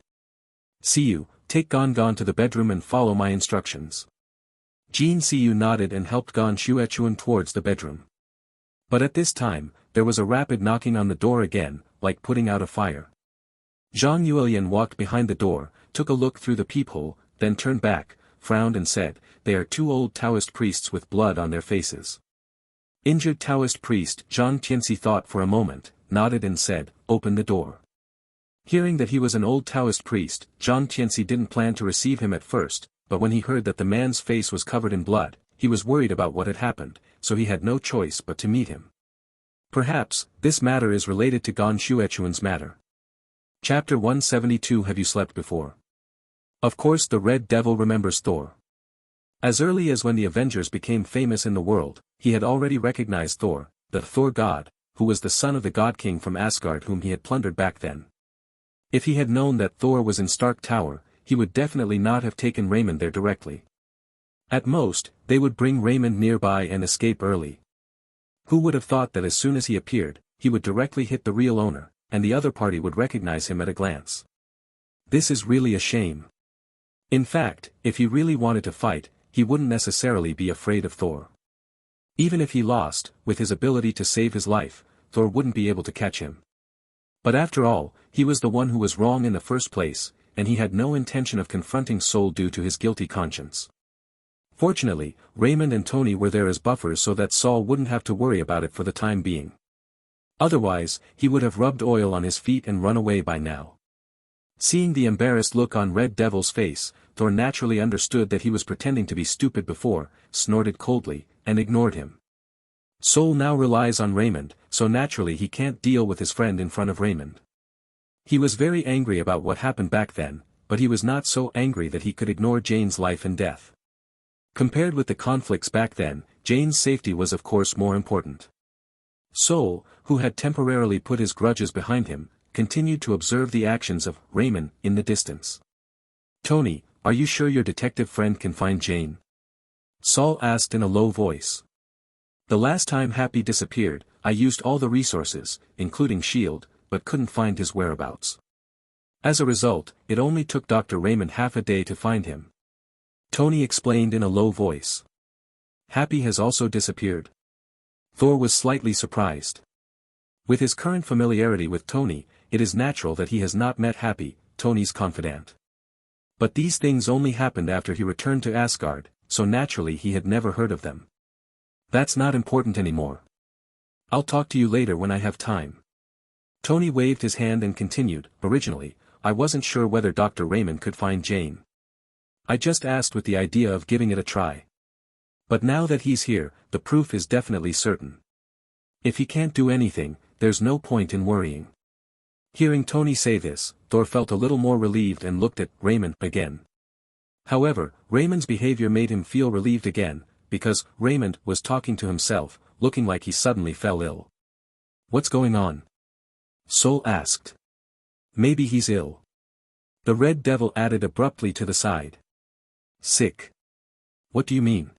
Siyu, take Gan to the bedroom and follow my instructions." Jin Siyu nodded and helped Gan Shuechuan towards the bedroom. But at this time, there was a rapid knocking on the door again, like putting out a fire. Zhang Yuelian walked behind the door, took a look through the peephole, then turned back, frowned and said, "They are 2 old Taoist priests with blood on their faces." Injured Taoist priest Zhang Tianxi thought for a moment, nodded and said, "Open the door." Hearing that he was an old Taoist priest, Zhang Tianxi didn't plan to receive him at first, but when he heard that the man's face was covered in blood, he was worried about what had happened, so he had no choice but to meet him. Perhaps, this matter is related to Gan Shuechuan's matter. Chapter 172. Have you slept before? Of course the Red Devil remembers Thor. As early as when the Avengers became famous in the world, he had already recognized Thor, the Thor god, who was the son of the God King from Asgard whom he had plundered back then. If he had known that Thor was in Stark Tower, he would definitely not have taken Raymond there directly. At most, they would bring Raymond nearby and escape early. Who would have thought that as soon as he appeared, he would directly hit the real owner, and the other party would recognize him at a glance. This is really a shame. In fact, if he really wanted to fight, he wouldn't necessarily be afraid of Thor. Even if he lost, with his ability to save his life, Thor wouldn't be able to catch him. But after all, he was the one who was wrong in the first place, and he had no intention of confronting Sol due to his guilty conscience. Fortunately, Raymond and Tony were there as buffers so that Saul wouldn't have to worry about it for the time being. Otherwise, he would have rubbed oil on his feet and run away by now. Seeing the embarrassed look on Red Devil's face, Thor naturally understood that he was pretending to be stupid before, snorted coldly, and ignored him. Sol now relies on Raymond, so naturally he can't deal with his friend in front of Raymond. He was very angry about what happened back then, but he was not so angry that he could ignore Jane's life and death. Compared with the conflicts back then, Jane's safety was of course more important. Sol, who had temporarily put his grudges behind him, continued to observe the actions of Raymond in the distance. "Tony, are you sure your detective friend can find Jane?" Sol asked in a low voice. "The last time Happy disappeared, I used all the resources, including S.H.I.E.L.D., but couldn't find his whereabouts. As a result, it only took Dr. Raymond half a day to find him." Tony explained in a low voice. "Happy has also disappeared?" Thor was slightly surprised. With his current familiarity with Tony, it is natural that he has not met Happy, Tony's confidant. But these things only happened after he returned to Asgard, so naturally he had never heard of them. "That's not important anymore. I'll talk to you later when I have time." Tony waved his hand and continued, "Originally, I wasn't sure whether Dr. Raymond could find Jane. I just asked with the idea of giving it a try. But now that he's here, the proof is definitely certain. If he can't do anything, there's no point in worrying." Hearing Tony say this, Thor felt a little more relieved and looked at Raymond again. However, Raymond's behavior made him feel relieved again, because Raymond was talking to himself, looking like he suddenly fell ill. "What's going on?" Sol asked. "Maybe he's ill." The Red Devil added abruptly to the side. "Sick." "What do you mean?"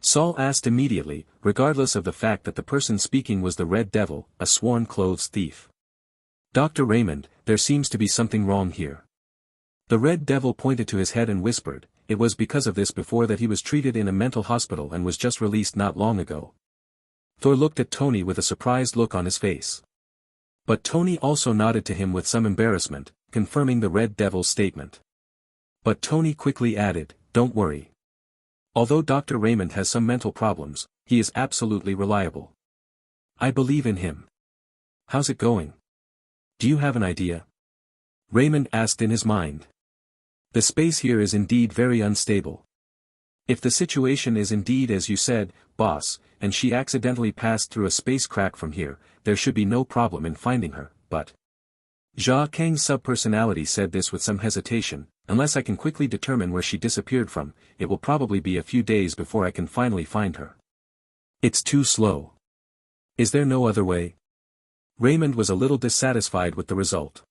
Sol asked immediately, regardless of the fact that the person speaking was the Red Devil, a sworn clothes thief. "Dr. Raymond, there seems to be something wrong here." The Red Devil pointed to his head and whispered, "It was because of this before that he was treated in a mental hospital and was just released not long ago." Thor looked at Tony with a surprised look on his face. But Tony also nodded to him with some embarrassment, confirming the Red Devil's statement. But Tony quickly added, "Don't worry. Although Dr. Raymond has some mental problems, he is absolutely reliable. I believe in him." "How's it going? Do you have an idea?" Raymond asked in his mind. "The space here is indeed very unstable. If the situation is indeed as you said, boss, and she accidentally passed through a space crack from here, there should be no problem in finding her, but..." Jia Kang's subpersonality said this with some hesitation, "Unless I can quickly determine where she disappeared from, it will probably be a few days before I can finally find her. It's too slow. Is there no other way?" Raymond was a little dissatisfied with the result.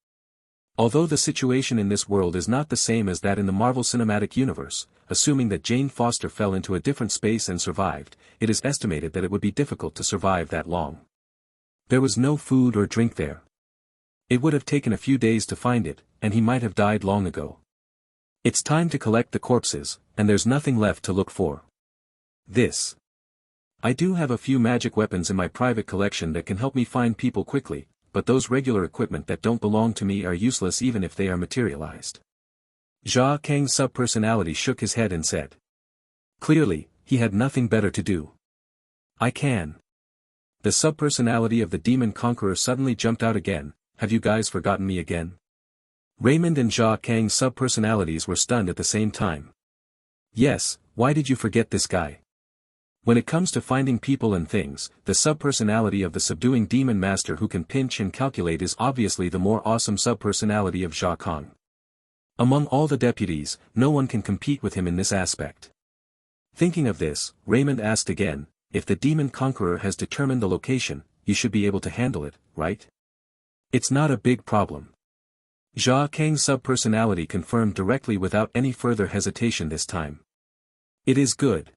Although the situation in this world is not the same as that in the Marvel Cinematic Universe, assuming that Jane Foster fell into a different space and survived, it is estimated that it would be difficult to survive that long. There was no food or drink there. It would have taken a few days to find it, and he might have died long ago. It's time to collect the corpses, and there's nothing left to look for. I do have a few magic weapons in my private collection that can help me find people quickly, but those regular equipment that don't belong to me are useless even if they are materialized." Jia Kang's subpersonality shook his head and said. Clearly, he had nothing better to do. "I can." The subpersonality of the Demon Conqueror suddenly jumped out again. "Have you guys forgotten me again?" Raymond and Jia Kang's subpersonalities were stunned at the same time. "Yes, why did you forget this guy? When it comes to finding people and things, the subpersonality of the subduing demon master who can pinch and calculate is obviously the more awesome subpersonality of Jia Kang. Among all the deputies, no one can compete with him in this aspect." Thinking of this, Raymond asked again, "If the Demon Conqueror has determined the location, you should be able to handle it, right? It's not a big problem." Jia Kang's subpersonality confirmed directly without any further hesitation this time. "It is good."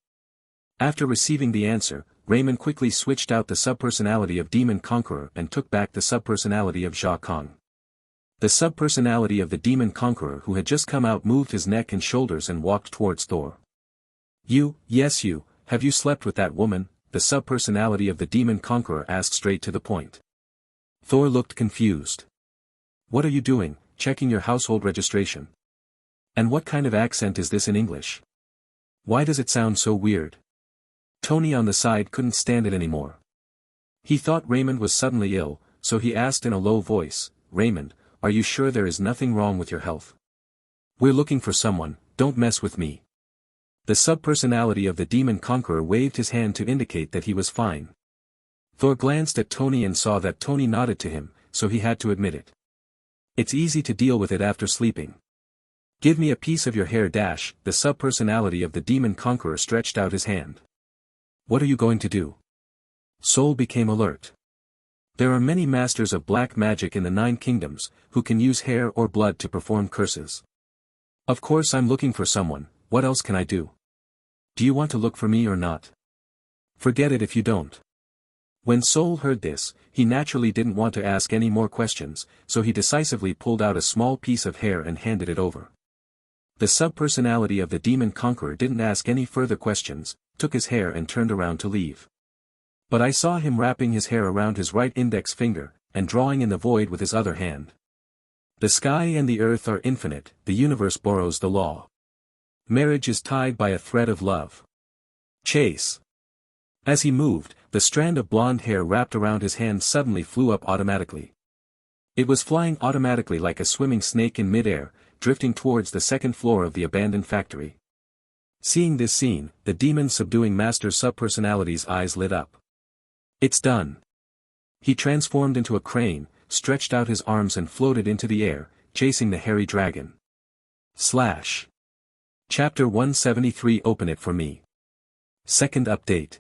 After receiving the answer, Raymond quickly switched out the subpersonality of Demon Conqueror and took back the subpersonality of Jia Kang. The subpersonality of the Demon Conqueror who had just come out moved his neck and shoulders and walked towards Thor. Yes you, have you slept with that woman?" the subpersonality of the Demon Conqueror asked straight to the point. Thor looked confused. "What are you doing, checking your household registration? And what kind of accent is this in English? Why does it sound so weird?" Tony on the side couldn't stand it anymore. He thought Raymond was suddenly ill, so he asked in a low voice, "Raymond, are you sure there is nothing wrong with your health? We're looking for someone, don't mess with me." The subpersonality of the Demon Conqueror waved his hand to indicate that he was fine. Thor glanced at Tony and saw that Tony nodded to him, so he had to admit it. "It's easy to deal with it after sleeping. Give me a piece of your hair." The subpersonality of the Demon Conqueror stretched out his hand. "What are you going to do?" Soul became alert. There are many masters of black magic in the 9 kingdoms, who can use hair or blood to perform curses. Of course I'm looking for someone, what else can I do? Do you want to look for me or not? Forget it if you don't. When Soul heard this, he naturally didn't want to ask any more questions, so he decisively pulled out a small piece of hair and handed it over. The subpersonality of the demon conqueror didn't ask any further questions, took his hair and turned around to leave. But I saw him wrapping his hair around his right index finger, and drawing in the void with his other hand. The sky and the earth are infinite, the universe borrows the law. Marriage is tied by a thread of love. Chase. As he moved, the strand of blonde hair wrapped around his hand suddenly flew up automatically. It was flying automatically like a swimming snake in midair, drifting towards the 2nd floor of the abandoned factory. Seeing this scene, the demon subduing master's subpersonality's eyes lit up. It's done. He transformed into a crane, stretched out his arms and floated into the air, chasing the hairy dragon. Slash. Chapter 173 Open it for me. Second update.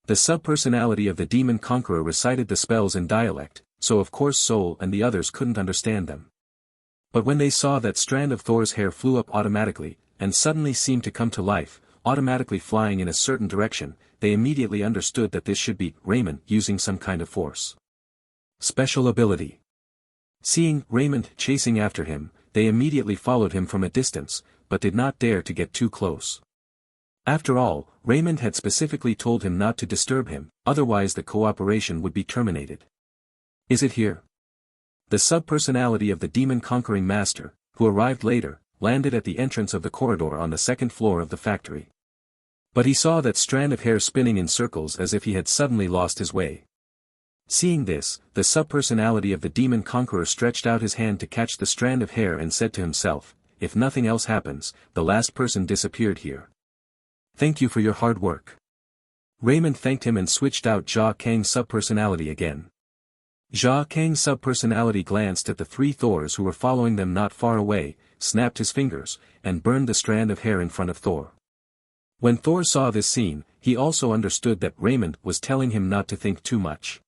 The subpersonality of the demon conqueror recited the spells in dialect, so of course Soul and the others couldn't understand them. But when they saw that strand of Thor's hair flew up automatically, and suddenly seemed to come to life, automatically flying in a certain direction, they immediately understood that this should be Raymond using some kind of force. Special ability. Seeing Raymond chasing after him, they immediately followed him from a distance, but did not dare to get too close. After all, Raymond had specifically told him not to disturb him, otherwise the cooperation would be terminated. Is it here? The subpersonality of the demon-conquering master, who arrived later, landed at the entrance of the corridor on the 2nd floor of the factory. But he saw that strand of hair spinning in circles as if he had suddenly lost his way. Seeing this, the subpersonality of the demon conqueror stretched out his hand to catch the strand of hair and said to himself, if nothing else happens, the last person disappeared here. Thank you for your hard work. Raymond thanked him and switched out Jia Kang's subpersonality again. Jia Kang's subpersonality glanced at the 3 Thors who were following them not far away, snapped his fingers, and burned the strand of hair in front of Thor. When Thor saw this scene, he also understood that Raymond was telling him not to think too much.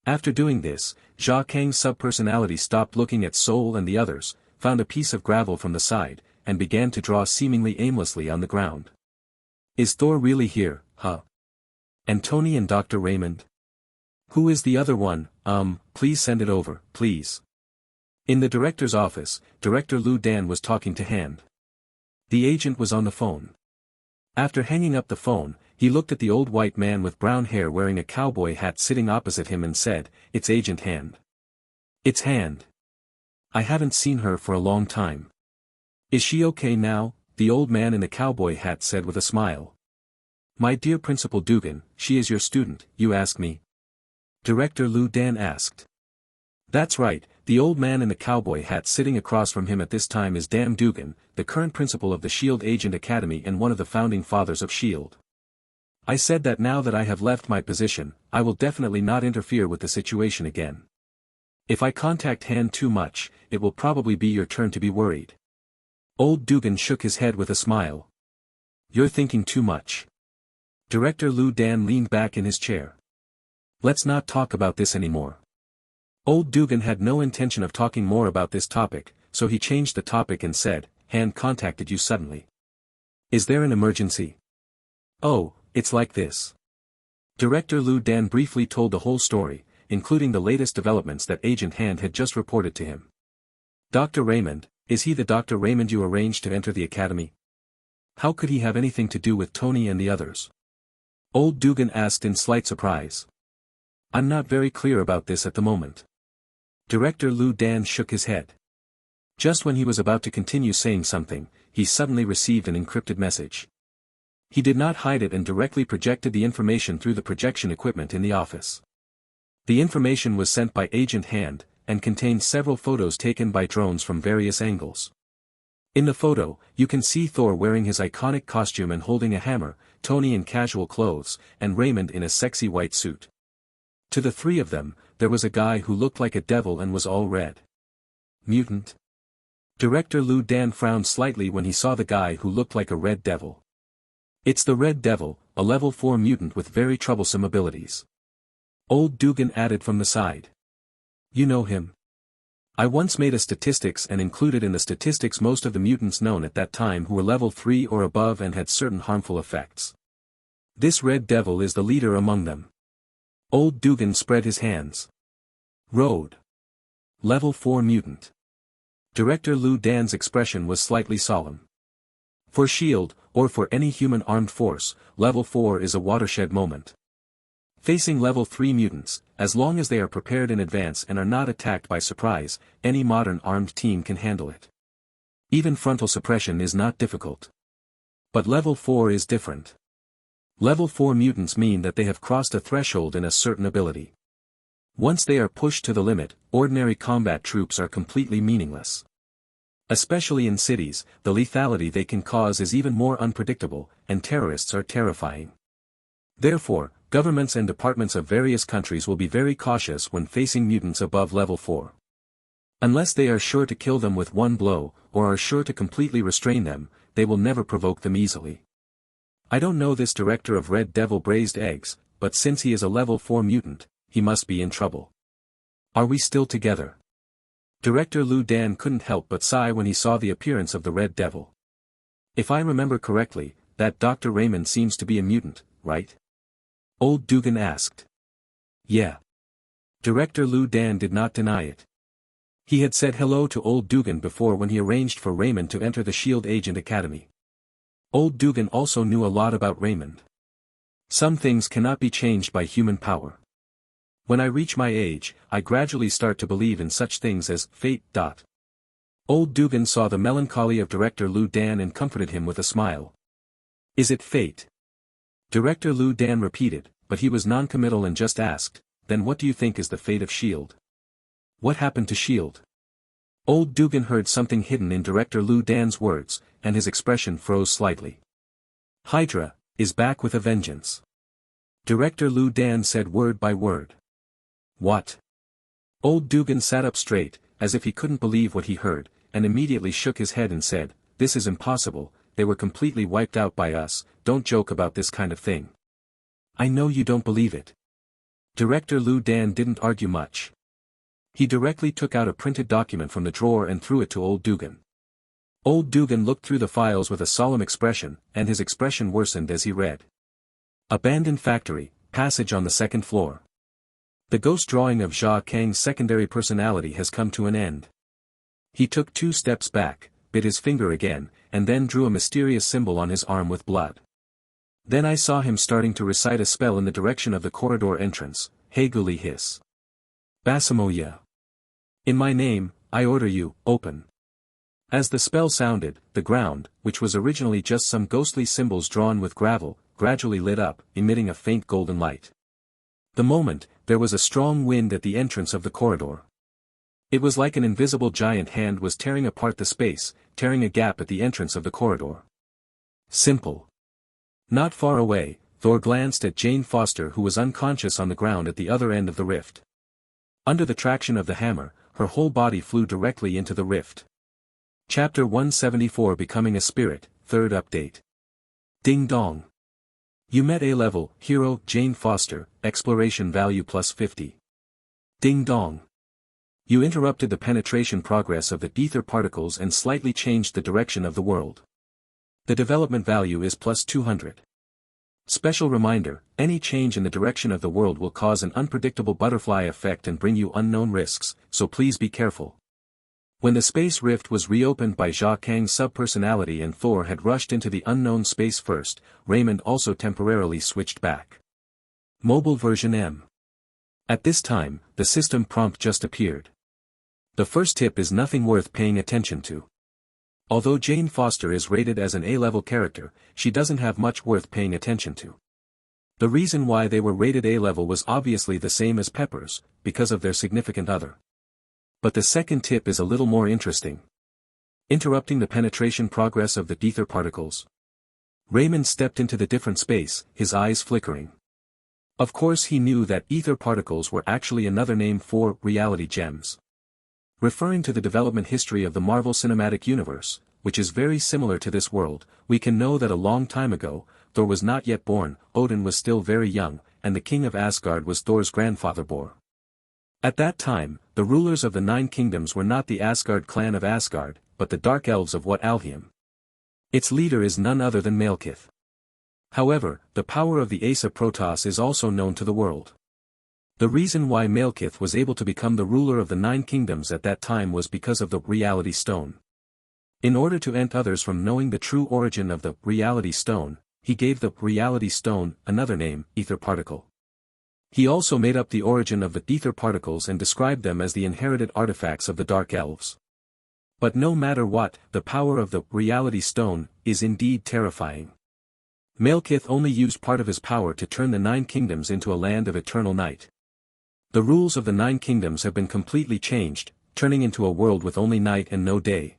After doing this, Jia Kang's subpersonality stopped looking at Soul and the others, found a piece of gravel from the side, and began to draw seemingly aimlessly on the ground. Is Thor really here, huh? And Tony and Dr. Raymond? Who is the other one? Please send it over, please. In the director's office, Director Lu Dan was talking to Hand. The agent was on the phone. After hanging up the phone, he looked at the old white man with brown hair wearing a cowboy hat sitting opposite him and said, "It's Agent Hand." "It's Hand. I haven't seen her for a long time." "Is she okay now?" the old man in the cowboy hat said with a smile. "My dear Principal Dugan, she is your student, you ask me?" Director Lu Dan asked. "That's right, the old man in the cowboy hat sitting across from him at this time is Dan Dugan, the current principal of the S.H.I.E.L.D. Agent Academy and one of the founding fathers of S.H.I.E.L.D. I said that now that I have left my position, I will definitely not interfere with the situation again. If I contact Hand too much, it will probably be your turn to be worried." Old Dugan shook his head with a smile. "You're thinking too much." Director Lu Dan leaned back in his chair. "Let's not talk about this anymore." Old Dugan had no intention of talking more about this topic, so he changed the topic and said, "Hand contacted you suddenly. Is there an emergency?" "Oh, it's like this." Director Lu Dan briefly told the whole story, including the latest developments that Agent Hand had just reported to him. "Dr. Raymond, is he the Dr. Raymond you arranged to enter the academy? How could he have anything to do with Tony and the others?" Old Dugan asked in slight surprise. "I'm not very clear about this at the moment." Director Lu Dan shook his head. Just when he was about to continue saying something, he suddenly received an encrypted message. He did not hide it and directly projected the information through the projection equipment in the office. The information was sent by Agent Hand, and contained several photos taken by drones from various angles. In the photo, you can see Thor wearing his iconic costume and holding a hammer, Tony in casual clothes, and Raymond in a sexy white suit. To the 3 of them, there was a guy who looked like a devil and was all red. Mutant? Director Lu Dan frowned slightly when he saw the guy who looked like a red devil. "It's the Red Devil, a level 4 mutant with very troublesome abilities. Old Dugan added from the side. You know him. I once made a statistics and included in the statistics most of the mutants known at that time who were level 3 or above and had certain harmful effects. This Red Devil is the leader among them. Old Dugan spread his hands. Road. Level 4 mutant. Director Lu Dan's expression was slightly solemn. For S.H.I.E.L.D., or for any human armed force, level 4 is a watershed moment. Facing level 3 mutants, as long as they are prepared in advance and are not attacked by surprise, any modern armed team can handle it. Even frontal suppression is not difficult. But level 4 is different. Level 4 mutants mean that they have crossed a threshold in a certain ability. Once they are pushed to the limit, ordinary combat troops are completely meaningless. Especially in cities, the lethality they can cause is even more unpredictable, and terrorists are terrifying. Therefore, governments and departments of various countries will be very cautious when facing mutants above level 4. Unless they are sure to kill them with one blow, or are sure to completely restrain them, they will never provoke them easily. I don't know this director of Red Devil Braised Eggs, but since he is a level 4 mutant, he must be in trouble. Are we still together? Director Lu Dan couldn't help but sigh when he saw the appearance of the Red Devil. If I remember correctly, that Dr. Raymond seems to be a mutant, right? Old Dugan asked. Yeah. Director Lu Dan did not deny it. He had said hello to Old Dugan before when he arranged for Raymond to enter the S.H.I.E.L.D. Agent Academy. Old Dugan also knew a lot about Raymond. Some things cannot be changed by human power. When I reach my age, I gradually start to believe in such things as fate. Old Dugan saw the melancholy of Director Lu Dan and comforted him with a smile. Is it fate? Director Lu Dan repeated, but he was non-committal and just asked, then what do you think is the fate of S.H.I.E.L.D.? What happened to S.H.I.E.L.D.? Old Dugan heard something hidden in Director Lu Dan's words, and his expression froze slightly. Hydra is back with a vengeance. Director Lu Dan said word by word. What? Old Dugan sat up straight, as if he couldn't believe what he heard, and immediately shook his head and said, this is impossible, they were completely wiped out by us, don't joke about this kind of thing. I know you don't believe it. Director Lu Dan didn't argue much. He directly took out a printed document from the drawer and threw it to Old Dugan. Old Dugan looked through the files with a solemn expression, and his expression worsened as he read. Abandoned factory, passage on the second floor. The ghost drawing of Jia Kang's secondary personality has come to an end. He took 2 steps back, bit his finger again, and then drew a mysterious symbol on his arm with blood. Then I saw him starting to recite a spell in the direction of the corridor entrance, Heguli hiss. Basamoya. In my name, I order you, open. As the spell sounded, the ground, which was originally just some ghostly symbols drawn with gravel, gradually lit up, emitting a faint golden light. The moment, there was a strong wind at the entrance of the corridor. It was like an invisible giant hand was tearing apart the space, tearing a gap at the entrance of the corridor. Simple. Not far away, Thor glanced at Jane Foster who was unconscious on the ground at the other end of the rift. Under the traction of the hammer, her whole body flew directly into the rift. Chapter 174 Becoming a Spirit, 3rd Update. Ding dong. You met A-level, hero, Jane Foster, exploration value plus 50. Ding dong. You interrupted the penetration progress of the ether particles and slightly changed the direction of the world. The development value is plus 200. Special reminder, any change in the direction of the world will cause an unpredictable butterfly effect and bring you unknown risks, so please be careful. When the space rift was reopened by Jia Kang's subpersonality and Thor had rushed into the unknown space first, Raymond also temporarily switched back. Mobile version M. At this time, the system prompt just appeared. The first tip is nothing worth paying attention to. Although Jane Foster is rated as an A-level character, she doesn't have much worth paying attention to. The reason why they were rated A-level was obviously the same as Pepper's, because of their significant other. But the second tip is a little more interesting. Interrupting the penetration progress of the ether particles. Raymond stepped into the different space, his eyes flickering. Of course he knew that ether particles were actually another name for reality gems. Referring to the development history of the Marvel Cinematic Universe, which is very similar to this world, we can know that a long time ago, Thor was not yet born, Odin was still very young, and the king of Asgard was Thor's grandfather Bor. At that time, the rulers of the 9 kingdoms were not the Asgard clan of Asgard, but the dark elves of what Alvheim. Its leader is none other than Malekith. However, the power of the Asa Protoss is also known to the world. The reason why Malekith was able to become the ruler of the 9 kingdoms at that time was because of the Reality Stone. In order to prevent others from knowing the true origin of the Reality Stone, he gave the Reality Stone another name, Ether Particle. He also made up the origin of the ether particles and described them as the inherited artifacts of the Dark Elves. But no matter what, the power of the Reality Stone is indeed terrifying. Malekith only used part of his power to turn the 9 kingdoms into a land of eternal night. The rules of the 9 kingdoms have been completely changed, turning into a world with only night and no day.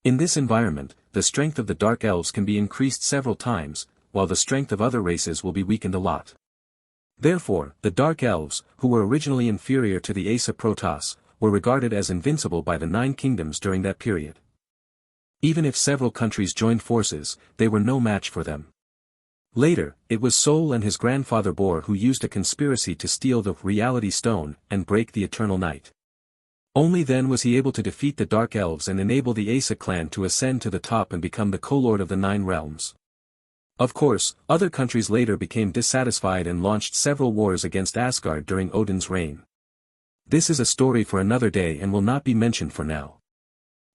In this environment, the strength of the Dark Elves can be increased several times, while the strength of other races will be weakened a lot. Therefore, the Dark Elves, who were originally inferior to the Asa Protoss, were regarded as invincible by the 9 kingdoms during that period. Even if several countries joined forces, they were no match for them. Later, it was Sol and his grandfather Bor who used a conspiracy to steal the Reality Stone and break the Eternal Night. Only then was he able to defeat the Dark Elves and enable the Asa clan to ascend to the top and become the co-lord of the 9 realms. Of course, other countries later became dissatisfied and launched several wars against Asgard during Odin's reign. This is a story for another day and will not be mentioned for now.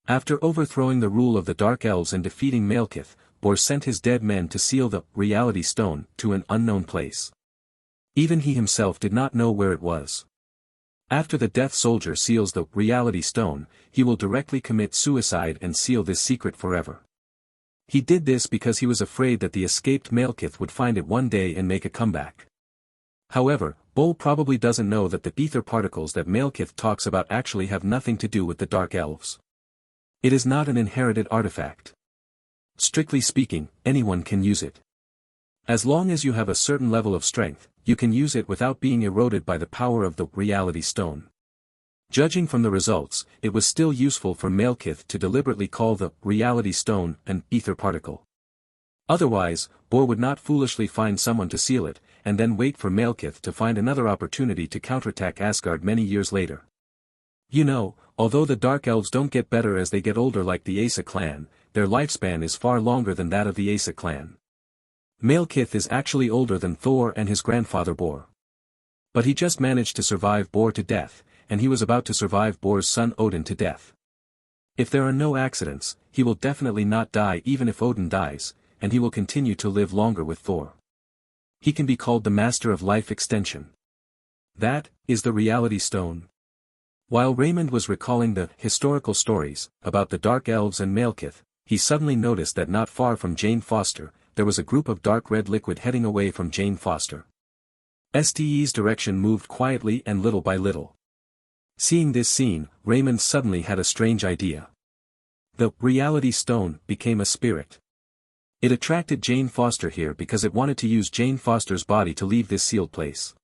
After overthrowing the rule of the Dark Elves and defeating Malekith, Bor sent his dead men to seal the Reality Stone to an unknown place. Even he himself did not know where it was. After the Death Soldier seals the Reality Stone, he will directly commit suicide and seal this secret forever. He did this because he was afraid that the escaped Malekith would find it one day and make a comeback. However, Bor probably doesn't know that the ether particles that Malekith talks about actually have nothing to do with the Dark Elves. It is not an inherited artifact. Strictly speaking, anyone can use it. As long as you have a certain level of strength, you can use it without being eroded by the power of the Reality Stone. Judging from the results, it was still useful for Malekith to deliberately call the Reality Stone an ether particle. Otherwise, Bor would not foolishly find someone to seal it, and then wait for Malekith to find another opportunity to counterattack Asgard many years later. You know, although the Dark Elves don't get better as they get older like the Asa clan, their lifespan is far longer than that of the Asa clan. Malekith is actually older than Thor and his grandfather Bor. But he just managed to survive Bor to death, and he was about to survive Bor's son Odin to death. If there are no accidents, he will definitely not die even if Odin dies, and he will continue to live longer with Thor. He can be called the Master of Life Extension. That is the Reality Stone. While Raymond was recalling the historical stories about the Dark Elves and Malekith, he suddenly noticed that not far from Jane Foster, there was a group of dark red liquid heading away from Jane Foster. STE's direction moved quietly and little by little. Seeing this scene, Raymond suddenly had a strange idea. The Reality Stone became a spirit. It attracted Jane Foster here because it wanted to use Jane Foster's body to leave this sealed place.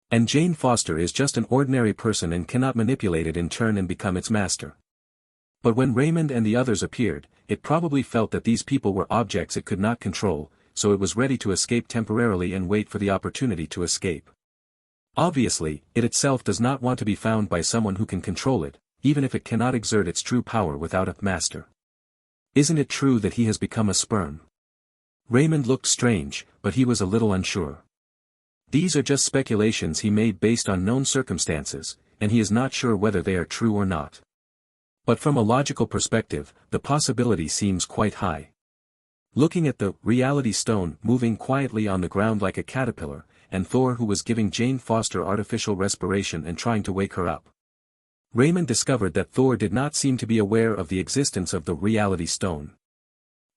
And Jane Foster is just an ordinary person and cannot manipulate it in turn and become its master. But when Raymond and the others appeared, it probably felt that these people were objects it could not control, so it was ready to escape temporarily and wait for the opportunity to escape. Obviously, it itself does not want to be found by someone who can control it, even if it cannot exert its true power without a master. Isn't it true that he has become a sperm? Raymond looked strange, but he was a little unsure. These are just speculations he made based on known circumstances, and he is not sure whether they are true or not. But from a logical perspective, the possibility seems quite high. Looking at the Reality Stone moving quietly on the ground like a caterpillar, and Thor who was giving Jane Foster artificial respiration and trying to wake her up, Raymond discovered that Thor did not seem to be aware of the existence of the Reality Stone.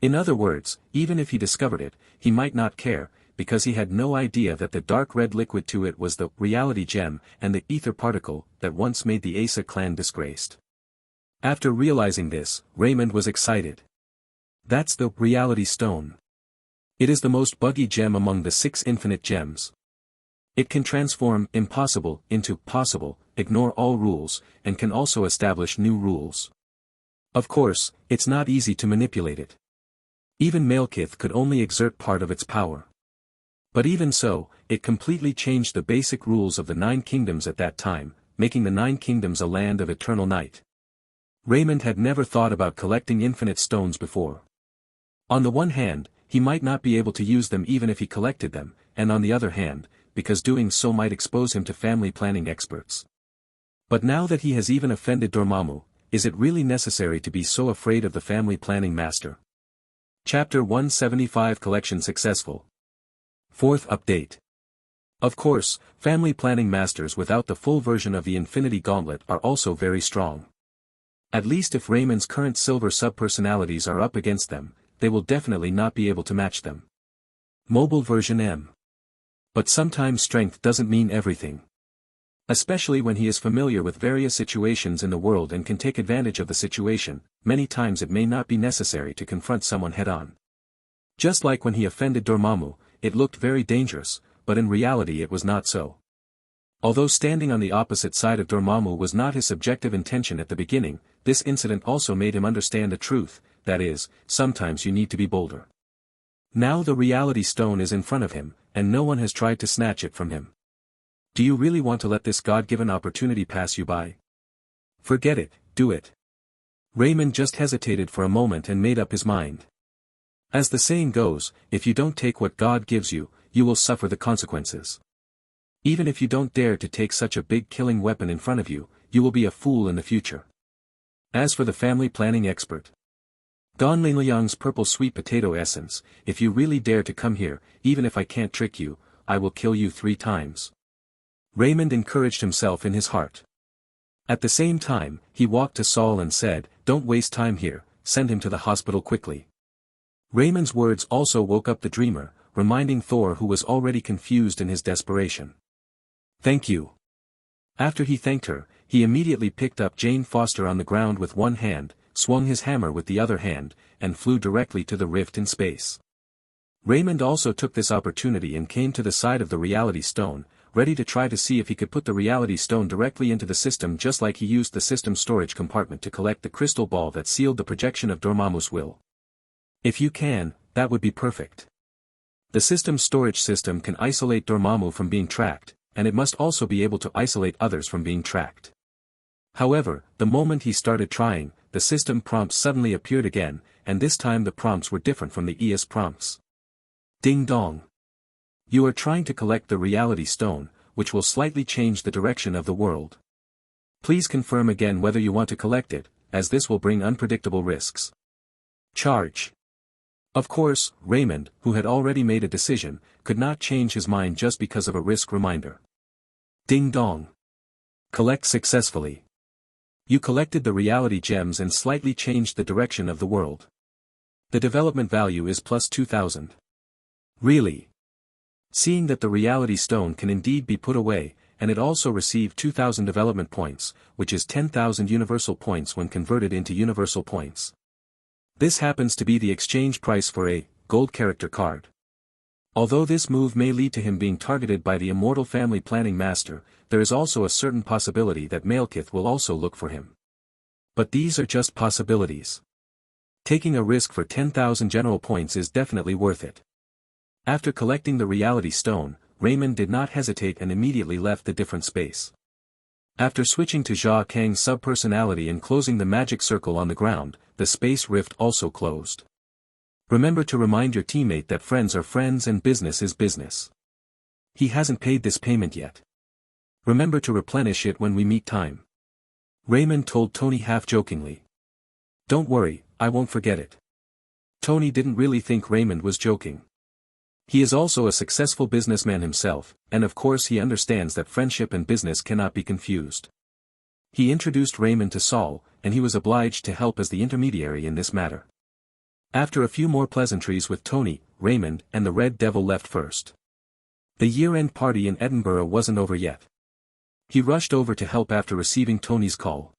In other words, even if he discovered it, he might not care, because he had no idea that the dark red liquid to it was the Reality Gem and the ether particle that once made the Asa clan disgraced. After realizing this, Raymond was excited. That's the Reality Stone. It is the most buggy gem among the 6 infinite gems. It can transform impossible into possible, ignore all rules, and can also establish new rules. Of course, it's not easy to manipulate it. Even Malekith could only exert part of its power. But even so, it completely changed the basic rules of the Nine Kingdoms at that time, making the Nine Kingdoms a land of eternal night. Raymond had never thought about collecting infinite stones before. On the one hand, he might not be able to use them even if he collected them, and on the other hand, because doing so might expose him to family planning experts. But now that he has even offended Dormammu, is it really necessary to be so afraid of the family planning master? Chapter 175 Collection Successful. Fourth update. Of course, family planning masters without the full version of the Infinity Gauntlet are also very strong. At least if Raymond's current silver subpersonalities are up against them, they will definitely not be able to match them. Mobile version M. But sometimes strength doesn't mean everything. Especially when he is familiar with various situations in the world and can take advantage of the situation, many times it may not be necessary to confront someone head-on. Just like when he offended Dormammu, it looked very dangerous, but in reality it was not so. Although standing on the opposite side of Dormammu was not his subjective intention at the beginning, this incident also made him understand a truth, that is, sometimes you need to be bolder. Now the reality stone is in front of him, and no one has tried to snatch it from him. Do you really want to let this God-given opportunity pass you by? Forget it, do it. Raymond just hesitated for a moment and made up his mind. As the saying goes, if you don't take what God gives you, you will suffer the consequences. Even if you don't dare to take such a big killing weapon in front of you, you will be a fool in the future. As for the family planning expert, Gan Liang's purple sweet potato essence, if you really dare to come here, even if I can't trick you, I will kill you 3 times. Raymond encouraged himself in his heart. At the same time, he walked to Saul and said, "Don't waste time here, send him to the hospital quickly." Raymond's words also woke up the dreamer, reminding Thor, who was already confused in his desperation. "Thank you." After he thanked her, he immediately picked up Jane Foster on the ground with one hand, swung his hammer with the other hand, and flew directly to the rift in space. Raymond also took this opportunity and came to the side of the reality stone, ready to try to see if he could put the reality stone directly into the system just like he used the system storage compartment to collect the crystal ball that sealed the projection of Dormammu's will. If you can, that would be perfect. The system storage system can isolate Dormammu from being tracked, and it must also be able to isolate others from being tracked. However, the moment he started trying, the system prompts suddenly appeared again, and this time the prompts were different from the ES prompts. Ding dong. You are trying to collect the reality stone, which will slightly change the direction of the world. Please confirm again whether you want to collect it, as this will bring unpredictable risks. Charge. Of course, Raymond, who had already made a decision, could not change his mind just because of a risk reminder. Ding dong. Collect successfully. You collected the reality gems and slightly changed the direction of the world. The development value is plus 2,000. Really? Seeing that the reality stone can indeed be put away, and it also received 2,000 development points, which is 10,000 universal points when converted into universal points. This happens to be the exchange price for a gold character card. Although this move may lead to him being targeted by the immortal family planning master, there is also a certain possibility that Malekith will also look for him. But these are just possibilities. Taking a risk for 10,000 general points is definitely worth it. After collecting the reality stone, Raymond did not hesitate and immediately left the different space. After switching to Jia Kang's subpersonality and closing the magic circle on the ground, the space rift also closed. Remember to remind your teammate that friends are friends and business is business. He hasn't paid this payment yet. Remember to replenish it when we meet time. Raymond told Tony half-jokingly. Don't worry, I won't forget it. Tony didn't really think Raymond was joking. He is also a successful businessman himself, and of course he understands that friendship and business cannot be confused. He introduced Raymond to Saul, and he was obliged to help as the intermediary in this matter. After a few more pleasantries with Tony, Raymond and the Red Devil left first. The year-end party in Edinburgh wasn't over yet. He rushed over to help after receiving Tony's call.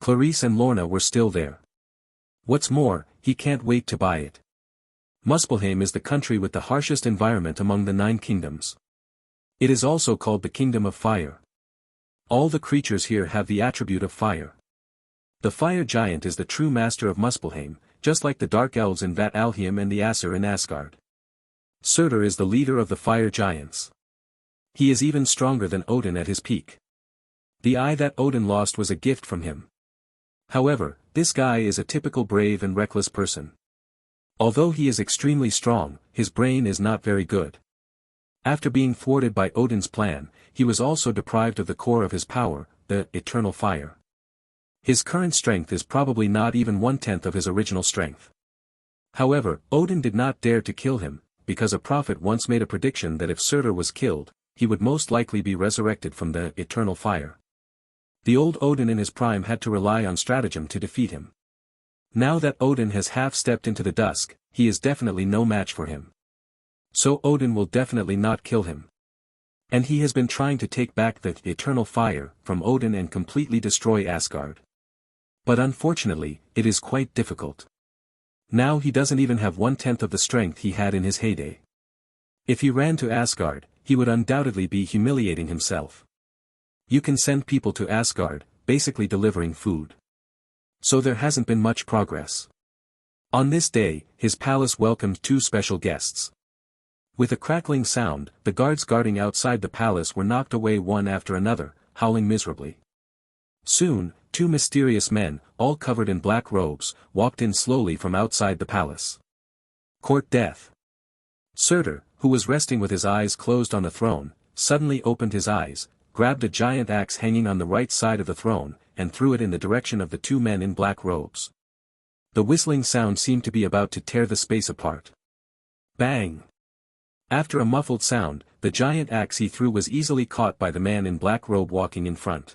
Clarice and Lorna were still there. What's more, he can't wait to buy it. Muspelheim is the country with the harshest environment among the 9 kingdoms. It is also called the Kingdom of Fire. All the creatures here have the attribute of fire. The fire giant is the true master of Muspelheim, just like the dark elves in Vat Alheim and the Aesir in Asgard. Surtur is the leader of the fire giants. He is even stronger than Odin at his peak. The eye that Odin lost was a gift from him. However, this guy is a typical brave and reckless person. Although he is extremely strong, his brain is not very good. After being thwarted by Odin's plan, he was also deprived of the core of his power, the eternal fire. His current strength is probably not even 1/10 of his original strength. However, Odin did not dare to kill him, because a prophet once made a prediction that if Surtur was killed, he would most likely be resurrected from the eternal fire. The old Odin in his prime had to rely on stratagem to defeat him. Now that Odin has half-stepped into the dusk, he is definitely no match for him. So Odin will definitely not kill him. And he has been trying to take back the eternal fire from Odin and completely destroy Asgard. But unfortunately, it is quite difficult. Now he doesn't even have 1/10 of the strength he had in his heyday. If he ran to Asgard, he would undoubtedly be humiliating himself. You can send people to Asgard, basically delivering food. So there hasn't been much progress. On this day, his palace welcomed 2 special guests. With a crackling sound, the guards guarding outside the palace were knocked away one after another, howling miserably. Soon, 2 mysterious men, all covered in black robes, walked in slowly from outside the palace. Court death. Surtur, who was resting with his eyes closed on the throne, suddenly opened his eyes, grabbed a giant axe hanging on the right side of the throne, and threw it in the direction of the 2 men in black robes. The whistling sound seemed to be about to tear the space apart. Bang! After a muffled sound, the giant axe he threw was easily caught by the man in black robe walking in front.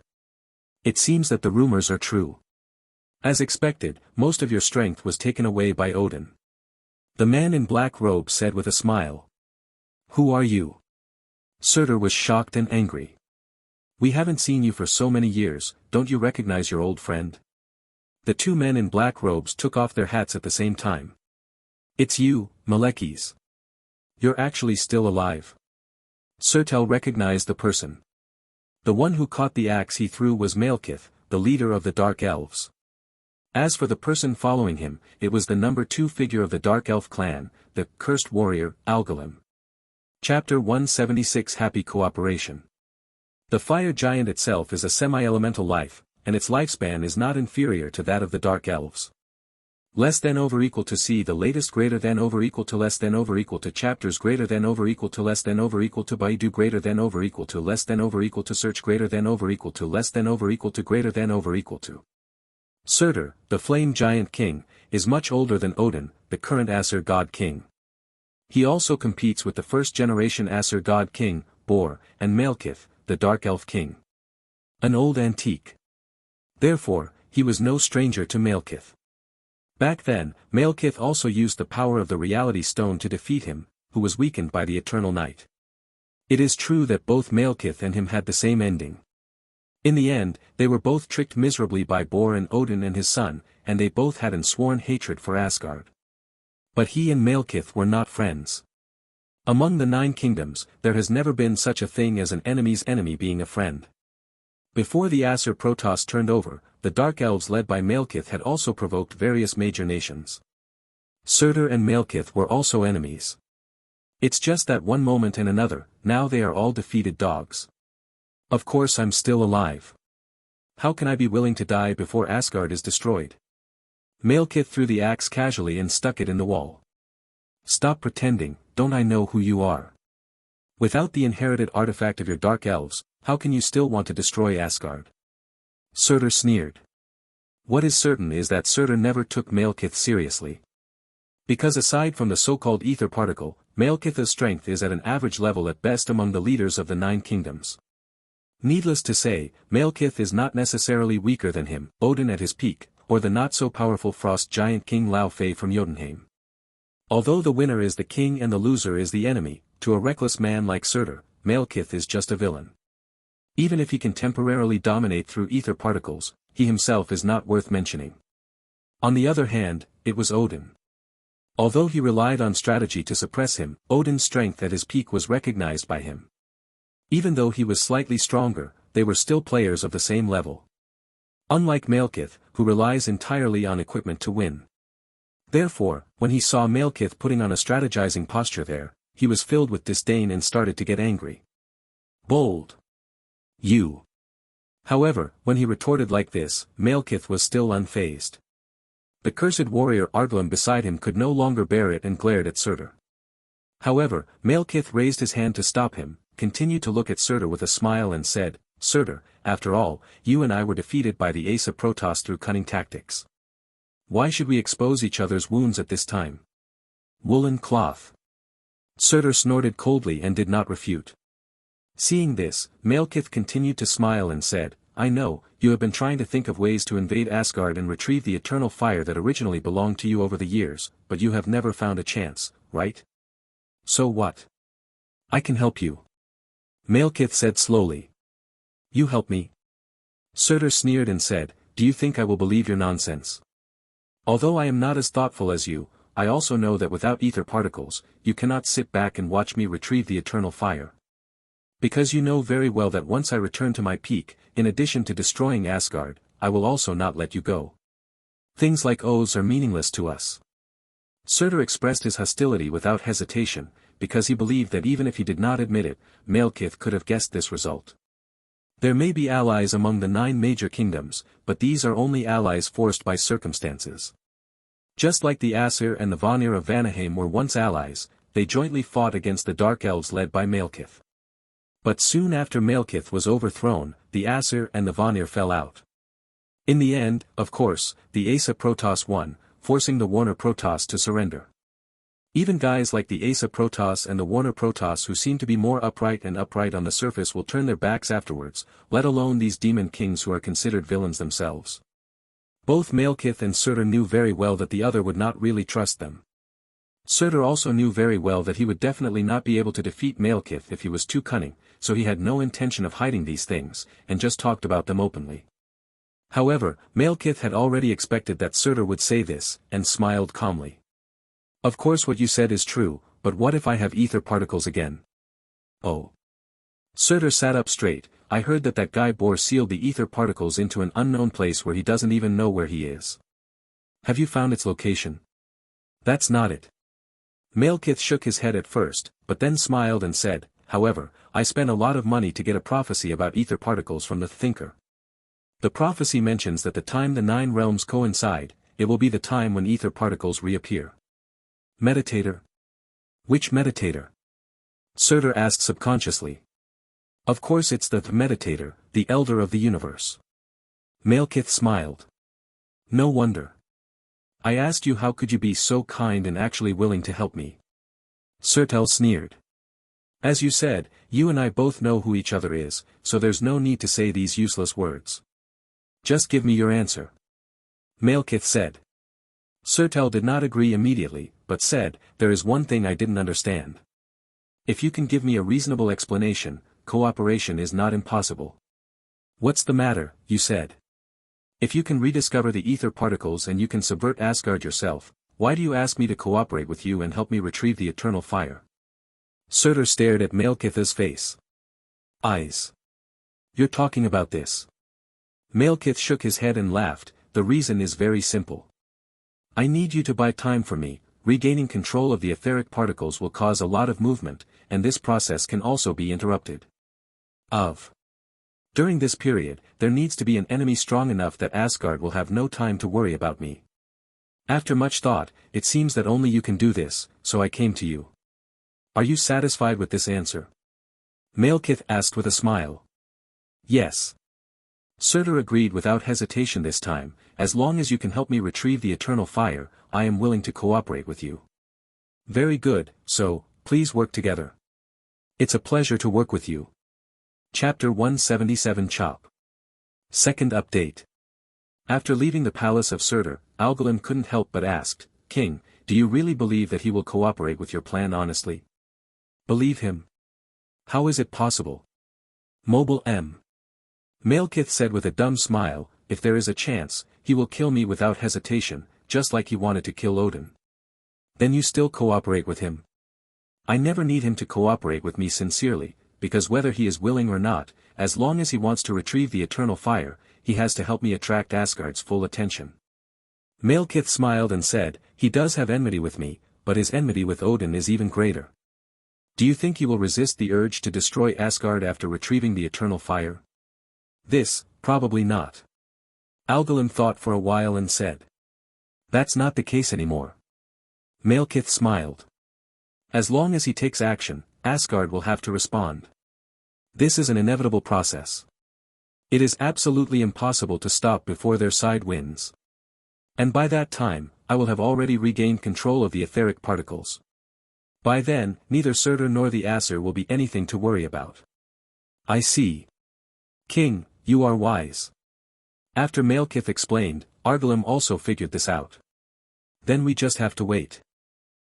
It seems that the rumors are true. As expected, most of your strength was taken away by Odin. The man in black robe said with a smile. Who are you? Surtur was shocked and angry. We haven't seen you for so many years, don't you recognize your old friend? The 2 men in black robes took off their hats at the same time. It's you, Malekith. You're actually still alive. Surtur recognized the person. The one who caught the axe he threw was Malekith, the leader of the Dark Elves. As for the person following him, it was the number 2 figure of the Dark Elf clan, the cursed warrior, Algalim. Chapter 176 Happy Cooperation. The fire giant itself is a semi-elemental life, and its lifespan is not inferior to that of the Dark Elves. Less than over equal to see the latest greater than over equal to less than over equal to chapters greater than over equal to less than over equal to Baidu greater than over equal to less than over equal to search greater than over equal to less than over equal to greater than over equal to. Surtur, the flame giant king, is much older than Odin, the current Aesir god king. He also competes with the first generation Aesir god king, Bor, and Malekith, the dark elf king. An old antique. Therefore, he was no stranger to Malekith. Back then, Malekith also used the power of the reality stone to defeat him, who was weakened by the eternal night. It is true that both Malekith and him had the same ending. In the end, they were both tricked miserably by Bor and Odin and his son, and they both had an sworn hatred for Asgard. But he and Malekith were not friends. Among the 9 kingdoms, there has never been such a thing as an enemy's enemy being a friend. Before the Aesir Protoss turned over, the Dark Elves led by Malekith had also provoked various major nations. Surtur and Malekith were also enemies. It's just that one moment and another, now they are all defeated dogs. Of course I'm still alive. How can I be willing to die before Asgard is destroyed? Malekith threw the axe casually and stuck it in the wall. Stop pretending, don't I know who you are? Without the inherited artifact of your Dark Elves, how can you still want to destroy Asgard? Surtur sneered. What is certain is that Surtur never took Malekith seriously. Because aside from the so-called ether particle, Malekith's strength is at an average level at best among the leaders of the 9 kingdoms. Needless to say, Malekith is not necessarily weaker than him, Odin at his peak, or the not-so-powerful frost giant King Laufey from Jotunheim. Although the winner is the king and the loser is the enemy, to a reckless man like Surtur, Malekith is just a villain. Even if he can temporarily dominate through ether particles, he himself is not worth mentioning. On the other hand, it was Odin. Although he relied on strategy to suppress him, Odin's strength at his peak was recognized by him. Even though he was slightly stronger, they were still players of the same level. Unlike Malekith, who relies entirely on equipment to win. Therefore, when he saw Malekith putting on a strategizing posture there, he was filled with disdain and started to get angry. Bold. You. However, when he retorted like this, Malekith was still unfazed. The cursed warrior Arglum beside him could no longer bear it and glared at Surtur. However, Malekith raised his hand to stop him, continued to look at Surtur with a smile and said, Surtur, after all, you and I were defeated by the Ace of Protoss through cunning tactics. Why should we expose each other's wounds at this time? Woolen cloth. Surtur snorted coldly and did not refute. Seeing this, Malekith continued to smile and said, I know, you have been trying to think of ways to invade Asgard and retrieve the eternal fire that originally belonged to you over the years, but you have never found a chance, right? So what? I can help you. Malekith said slowly. You help me? Surtur sneered and said, do you think I will believe your nonsense? Although I am not as thoughtful as you, I also know that without ether particles, you cannot sit back and watch me retrieve the eternal fire. Because you know very well that once I return to my peak, in addition to destroying Asgard, I will also not let you go. Things like oaths are meaningless to us. Surtur expressed his hostility without hesitation, because he believed that even if he did not admit it, Malekith could have guessed this result. There may be allies among the 9 major kingdoms, but these are only allies forced by circumstances. Just like the Aesir and the Vanir of Vanaheim were once allies, they jointly fought against the Dark Elves led by Malekith. But soon after Malekith was overthrown, the Aesir and the Vanir fell out. In the end, of course, the Asa Protoss won, forcing the Warner Protoss to surrender. Even guys like the Asa Protoss and the Warner Protoss who seem to be more upright on the surface will turn their backs afterwards, let alone these demon kings who are considered villains themselves. Both Malekith and Surtur knew very well that the other would not really trust them. Surtur also knew very well that he would definitely not be able to defeat Malekith if he was too cunning, so he had no intention of hiding these things, and just talked about them openly. However, Malekith had already expected that Surtur would say this, and smiled calmly. Of course what you said is true, but what if I have ether particles again? Oh. Surtur sat up straight. I heard that guy Boar sealed the ether particles into an unknown place where he doesn't even know where he is. Have you found its location? That's not it. Malekith shook his head at first, but then smiled and said, however, I spent a lot of money to get a prophecy about ether particles from the Thinker. The prophecy mentions that the time the 9 realms coincide, it will be the time when ether particles reappear. Meditator? Which meditator? Surtur asked subconsciously. Of course it's the meditator, the elder of the universe. Malekith smiled. No wonder. I asked you how could you be so kind and actually willing to help me. Surtur sneered. As you said, you and I both know who each other is, so there's no need to say these useless words. Just give me your answer. Malekith said. Surtur did not agree immediately, but said, there is one thing I didn't understand. If you can give me a reasonable explanation, cooperation is not impossible. What's the matter, you said? If you can rediscover the ether particles and you can subvert Asgard yourself, why do you ask me to cooperate with you and help me retrieve the eternal fire? Surtur stared at Malekith's face. Eyes. You're talking about this. Malekith shook his head and laughed. The reason is very simple. I need you to buy time for me. Regaining control of the etheric particles will cause a lot of movement, and this process can also be interrupted. During this period, there needs to be an enemy strong enough that Asgard will have no time to worry about me. After much thought, it seems that only you can do this, so I came to you. Are you satisfied with this answer? Malekith asked with a smile. Yes. Surtur agreed without hesitation this time. As long as you can help me retrieve the eternal fire, I am willing to cooperate with you. Very good, so, please work together. It's a pleasure to work with you. Chapter 177 Chop. Second update. After leaving the palace of Surtur, Algalin couldn't help but asked, King, do you really believe that he will cooperate with your plan honestly? Believe him? How is it possible? Mobile M. Malekith said with a dumb smile, if there is a chance, he will kill me without hesitation, just like he wanted to kill Odin. Then you still cooperate with him? I never need him to cooperate with me sincerely, because whether he is willing or not, as long as he wants to retrieve the eternal fire, he has to help me attract Asgard's full attention. Malekith smiled and said, he does have enmity with me, but his enmity with Odin is even greater. Do you think you will resist the urge to destroy Asgard after retrieving the eternal fire? This, probably not. Algalum thought for a while and said. That's not the case anymore. Malekith smiled. As long as he takes action, Asgard will have to respond. This is an inevitable process. It is absolutely impossible to stop before their side wins. And by that time, I will have already regained control of the etheric particles. By then, neither Surtur nor the Aesir will be anything to worry about. I see. King, you are wise. After Malekith explained, Argalum also figured this out. Then we just have to wait.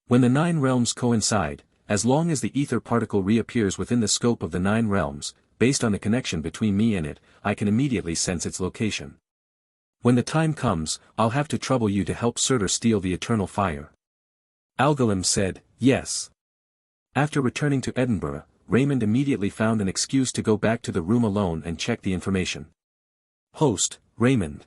When the 9 realms coincide, as long as the ether particle reappears within the scope of the 9 realms, based on the connection between me and it, I can immediately sense its location. When the time comes, I'll have to trouble you to help Surtur steal the eternal fire. Algalum said, yes. After returning to Edinburgh, Raymond immediately found an excuse to go back to the room alone and check the information. Host, Raymond.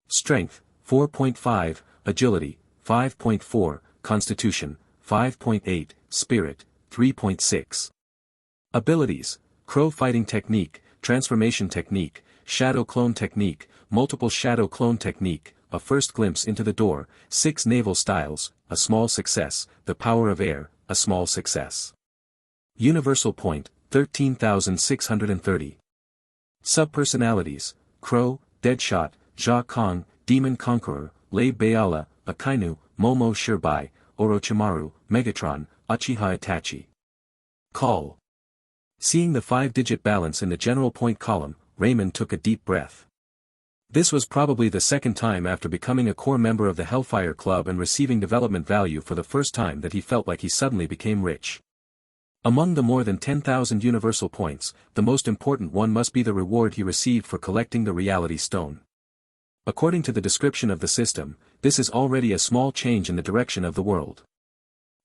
Strength, 4.5, Agility, 5.4, Constitution, 5.8, Spirit, 3.6. Abilities, Crow Fighting Technique, Transformation Technique, Shadow Clone Technique, Multiple Shadow Clone Technique, A First Glimpse into the Door, 6 Naval Styles, a small success, The Power of Air, a small success. Universal Point, 13,630. Subpersonalities, Crow, Deadshot, Jia Kong, Demon Conqueror, Lei Beala, Akainu, Momo Shirbai, Orochimaru, Megatron, Uchiha Itachi. Call. Seeing the 5-digit balance in the general point column, Raymond took a deep breath. This was probably the second time after becoming a core member of the Hellfire Club and receiving development value for the first time that he felt like he suddenly became rich. Among the more than 10,000 universal points, the most important one must be the reward he received for collecting the Reality Stone. According to the description of the system, this is already a small change in the direction of the world.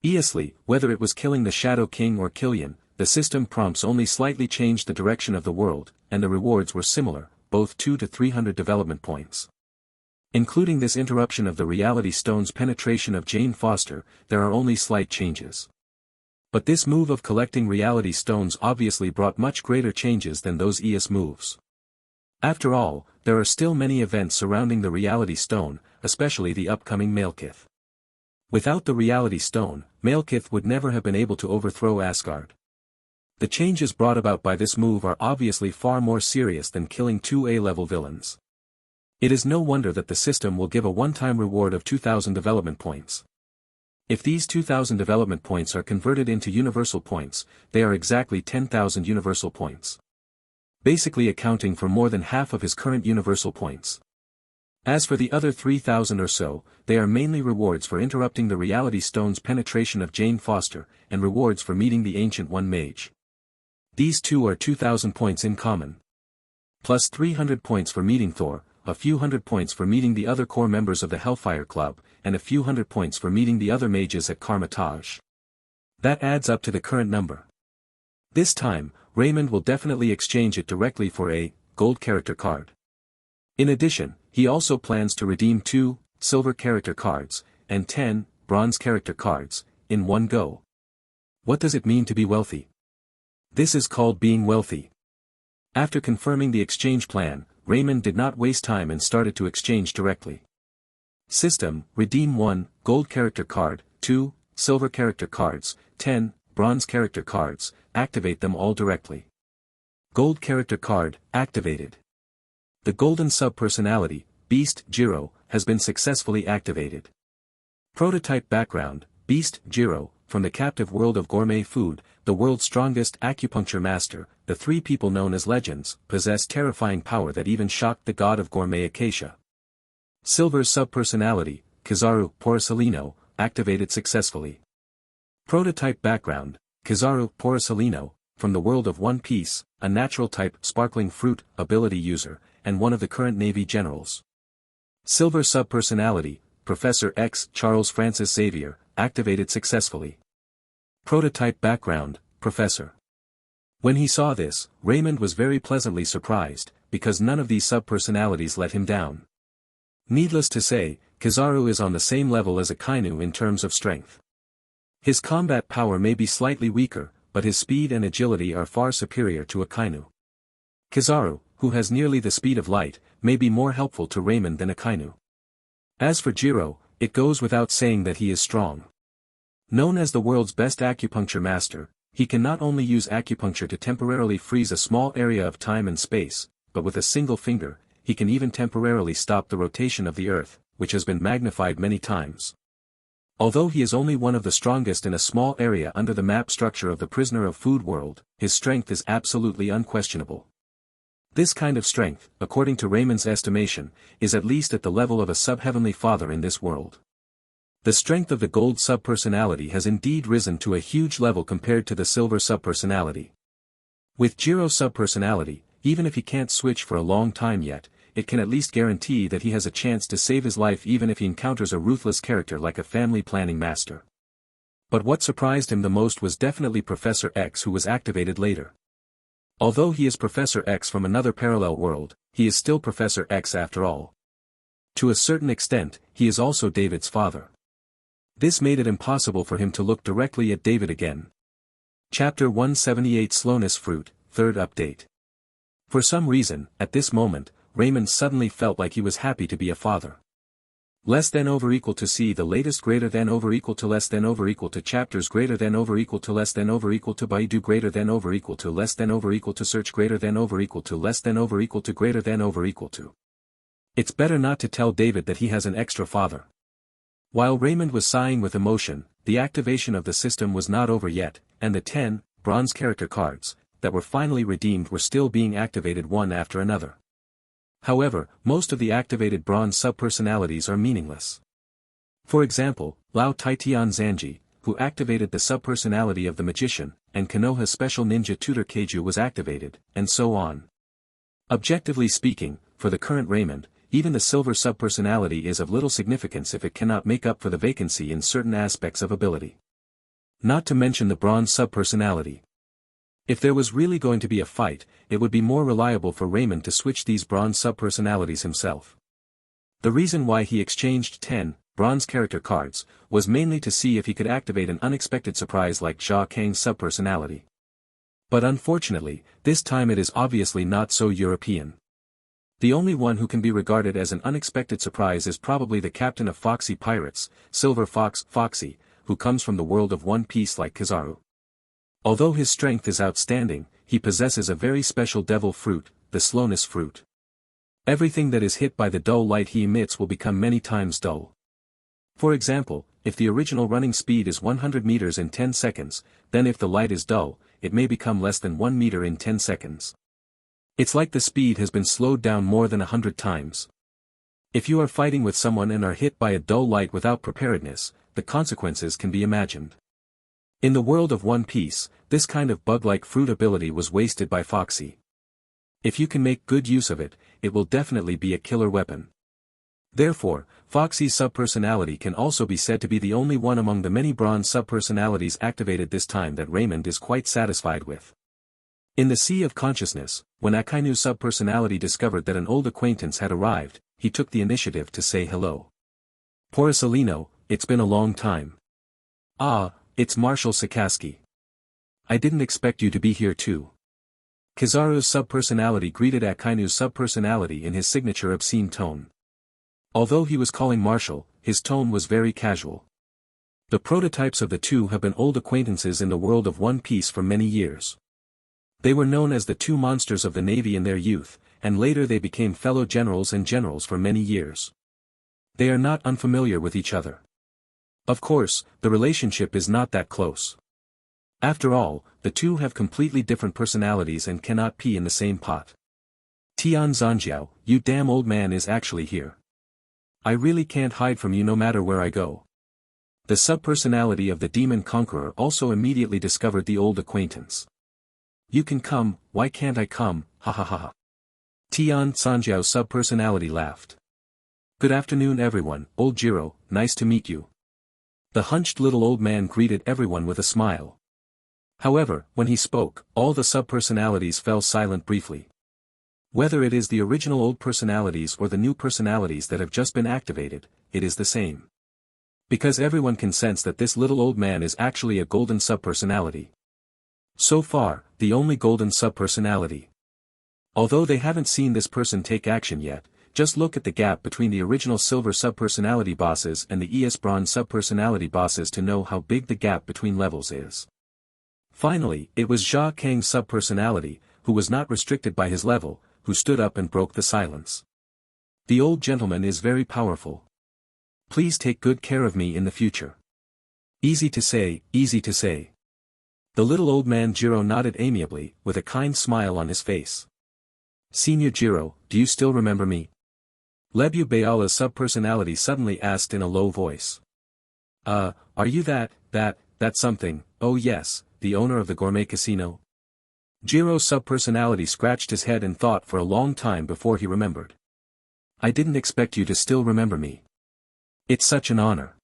Obviously, whether it was killing the Shadow King or Killian, the system prompts only slightly changed the direction of the world, and the rewards were similar, both 2 to 300 development points. Including this interruption of the Reality Stone's penetration of Jane Foster, there are only slight changes. But this move of collecting Reality Stones obviously brought much greater changes than those EOS moves. After all, there are still many events surrounding the Reality Stone, especially the upcoming Malekith. Without the Reality Stone, Malekith would never have been able to overthrow Asgard. The changes brought about by this move are obviously far more serious than killing 2 A-level villains. It is no wonder that the system will give a one-time reward of 2,000 development points. If these 2,000 development points are converted into universal points, they are exactly 10,000 universal points. Basically accounting for more than half of his current universal points. As for the other 3,000 or so, they are mainly rewards for interrupting the Reality Stone's penetration of Jane Foster, and rewards for meeting the Ancient One Mage. These two are 2,000 points in common. Plus 300 points for meeting Thor, a few hundred points for meeting the other core members of the Hellfire Club, and a few hundred points for meeting the other mages at Karmatage. That adds up to the current number. This time, Raymond will definitely exchange it directly for a gold character card. In addition, he also plans to redeem 2 silver character cards, and 10 bronze character cards, in one go. What does it mean to be wealthy? This is called being wealthy. After confirming the exchange plan, Raymond did not waste time and started to exchange directly. System, redeem 1 gold character card, 2 silver character cards, 10 bronze character cards, activate them all directly. Gold character card, activated. The golden subpersonality, Beast Jiro, has been successfully activated. Prototype background, Beast Jiro, from the captive world of gourmet food, the world's strongest acupuncture master, the 3 people known as legends, possess terrifying power that even shocked the god of gourmet Acacia. Silver's subpersonality, Kizaru Porcellino, activated successfully. Prototype background, Kizaru Porcellino, from the world of One Piece, a natural type sparkling fruit ability user, and one of the current Navy generals. Silver subpersonality, Professor X Charles Francis Xavier, activated successfully. Prototype background, Professor. When he saw this, Raymond was very pleasantly surprised, because none of these subpersonalities let him down. Needless to say, Kizaru is on the same level as Akainu in terms of strength. His combat power may be slightly weaker, but his speed and agility are far superior to a Kainu. Kizaru, who has nearly the speed of light, may be more helpful to Raymond than a Kainu. As for Jiro, it goes without saying that he is strong. Known as the world's best acupuncture master, he can not only use acupuncture to temporarily freeze a small area of time and space, but with a single finger, he can even temporarily stop the rotation of the Earth, which has been magnified many times. Although he is only one of the strongest in a small area under the map structure of the Prisoner of Food world, his strength is absolutely unquestionable. This kind of strength, according to Raymond's estimation, is at least at the level of a sub-heavenly father in this world. The strength of the gold subpersonality has indeed risen to a huge level compared to the silver subpersonality. With Jiro's subpersonality, even if he can't switch for a long time yet, it can at least guarantee that he has a chance to save his life even if he encounters a ruthless character like a family planning master. But what surprised him the most was definitely Professor X, who was activated later. Although he is Professor X from another parallel world, he is still Professor X after all. To a certain extent, he is also David's father. This made it impossible for him to look directly at David again. Chapter 178 Slowness Fruit, Third Update. For some reason, at this moment, Raymond suddenly felt like he was happy to be a father. Less than over equal to C the latest greater than over equal to less than over equal to chapters greater than over equal to less than over equal to Baidu greater than over equal to less than over equal to search greater than over equal to less than over equal to greater than over equal to. It's better not to tell David that he has an extra father. While Raymond was sighing with emotion, the activation of the system was not over yet, and the 10 bronze character cards that were finally redeemed were still being activated one after another. However, most of the activated bronze subpersonalities are meaningless. For example, Lao Taitian Zanji, who activated the subpersonality of the magician, and Konoha's special ninja tutor Keiju was activated, and so on. Objectively speaking, for the current Raymond, even the silver subpersonality is of little significance if it cannot make up for the vacancy in certain aspects of ability. Not to mention the bronze subpersonality. If there was really going to be a fight, it would be more reliable for Raymond to switch these bronze subpersonalities himself. The reason why he exchanged 10 bronze character cards was mainly to see if he could activate an unexpected surprise like Jia Kang's subpersonality. But unfortunately, this time it is obviously not so European. The only one who can be regarded as an unexpected surprise is probably the captain of Foxy Pirates, Silver Fox Foxy, who comes from the world of One Piece like Kizaru. Although his strength is outstanding, he possesses a very special devil fruit, the slowness fruit. Everything that is hit by the dull light he emits will become many times dull. For example, if the original running speed is 100 meters in 10 seconds, then if the light is dull, it may become less than 1 meter in 10 seconds. It's like the speed has been slowed down more than 100 times. If you are fighting with someone and are hit by a dull light without preparedness, the consequences can be imagined. In the world of One Piece, this kind of bug-like fruit ability was wasted by Foxy. If you can make good use of it, it will definitely be a killer weapon. Therefore, Foxy's subpersonality can also be said to be the only one among the many bronze subpersonalities activated this time that Raymond is quite satisfied with. In the Sea of Consciousness, when Akainu's subpersonality discovered that an old acquaintance had arrived, he took the initiative to say hello. Porcelino, it's been a long time. Ah, it's Marshal Sakaski. I didn't expect you to be here too. Kizaru's subpersonality greeted Akainu's subpersonality in his signature obscene tone. Although he was calling Marshal, his tone was very casual. The prototypes of the two have been old acquaintances in the world of One Piece for many years. They were known as the two monsters of the Navy in their youth, and later they became fellow generals and generals for many years. They are not unfamiliar with each other. Of course, the relationship is not that close. After all, the two have completely different personalities and cannot pee in the same pot. Tian Zanjiao, you damn old man is actually here. I really can't hide from you no matter where I go. The subpersonality of the Demon Conqueror also immediately discovered the old acquaintance. You can come, why can't I come, ha ha ha ha. Tian Zanjiao's subpersonality laughed. Good afternoon everyone, old Jiro, nice to meet you. The hunched little old man greeted everyone with a smile. However, when he spoke, all the subpersonalities fell silent briefly. Whether it is the original old personalities or the new personalities that have just been activated, it is the same. Because everyone can sense that this little old man is actually a golden subpersonality. So far, the only golden subpersonality. Although they haven't seen this person take action yet, just look at the gap between the original silver subpersonality bosses and the ES bronze subpersonality bosses to know how big the gap between levels is. Finally, it was Jia Kang's subpersonality, who was not restricted by his level, who stood up and broke the silence. The old gentleman is very powerful. Please take good care of me in the future. Easy to say, easy to say. The little old man Jiro nodded amiably, with a kind smile on his face. Senior Jiro, do you still remember me? Lebu Bayala's subpersonality suddenly asked in a low voice. Are you that something? Oh yes, the owner of the gourmet casino? Jiro's subpersonality scratched his head and thought for a long time before he remembered. I didn't expect you to still remember me. It's such an honor.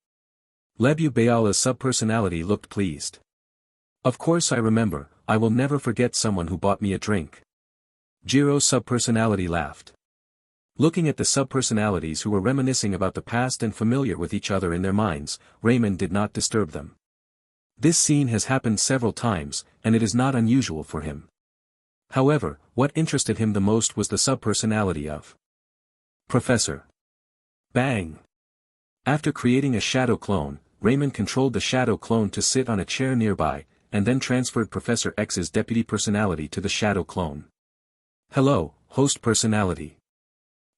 Lebu Bayala's subpersonality looked pleased. Of course I remember, I will never forget someone who bought me a drink. Jiro's subpersonality laughed. Looking at the subpersonalities who were reminiscing about the past and familiar with each other in their minds, Raymond did not disturb them. This scene has happened several times, and it is not unusual for him. However, what interested him the most was the subpersonality of Professor. Bang! After creating a shadow clone, Raymond controlled the shadow clone to sit on a chair nearby, and then transferred Professor X's deputy personality to the shadow clone. Hello, host personality.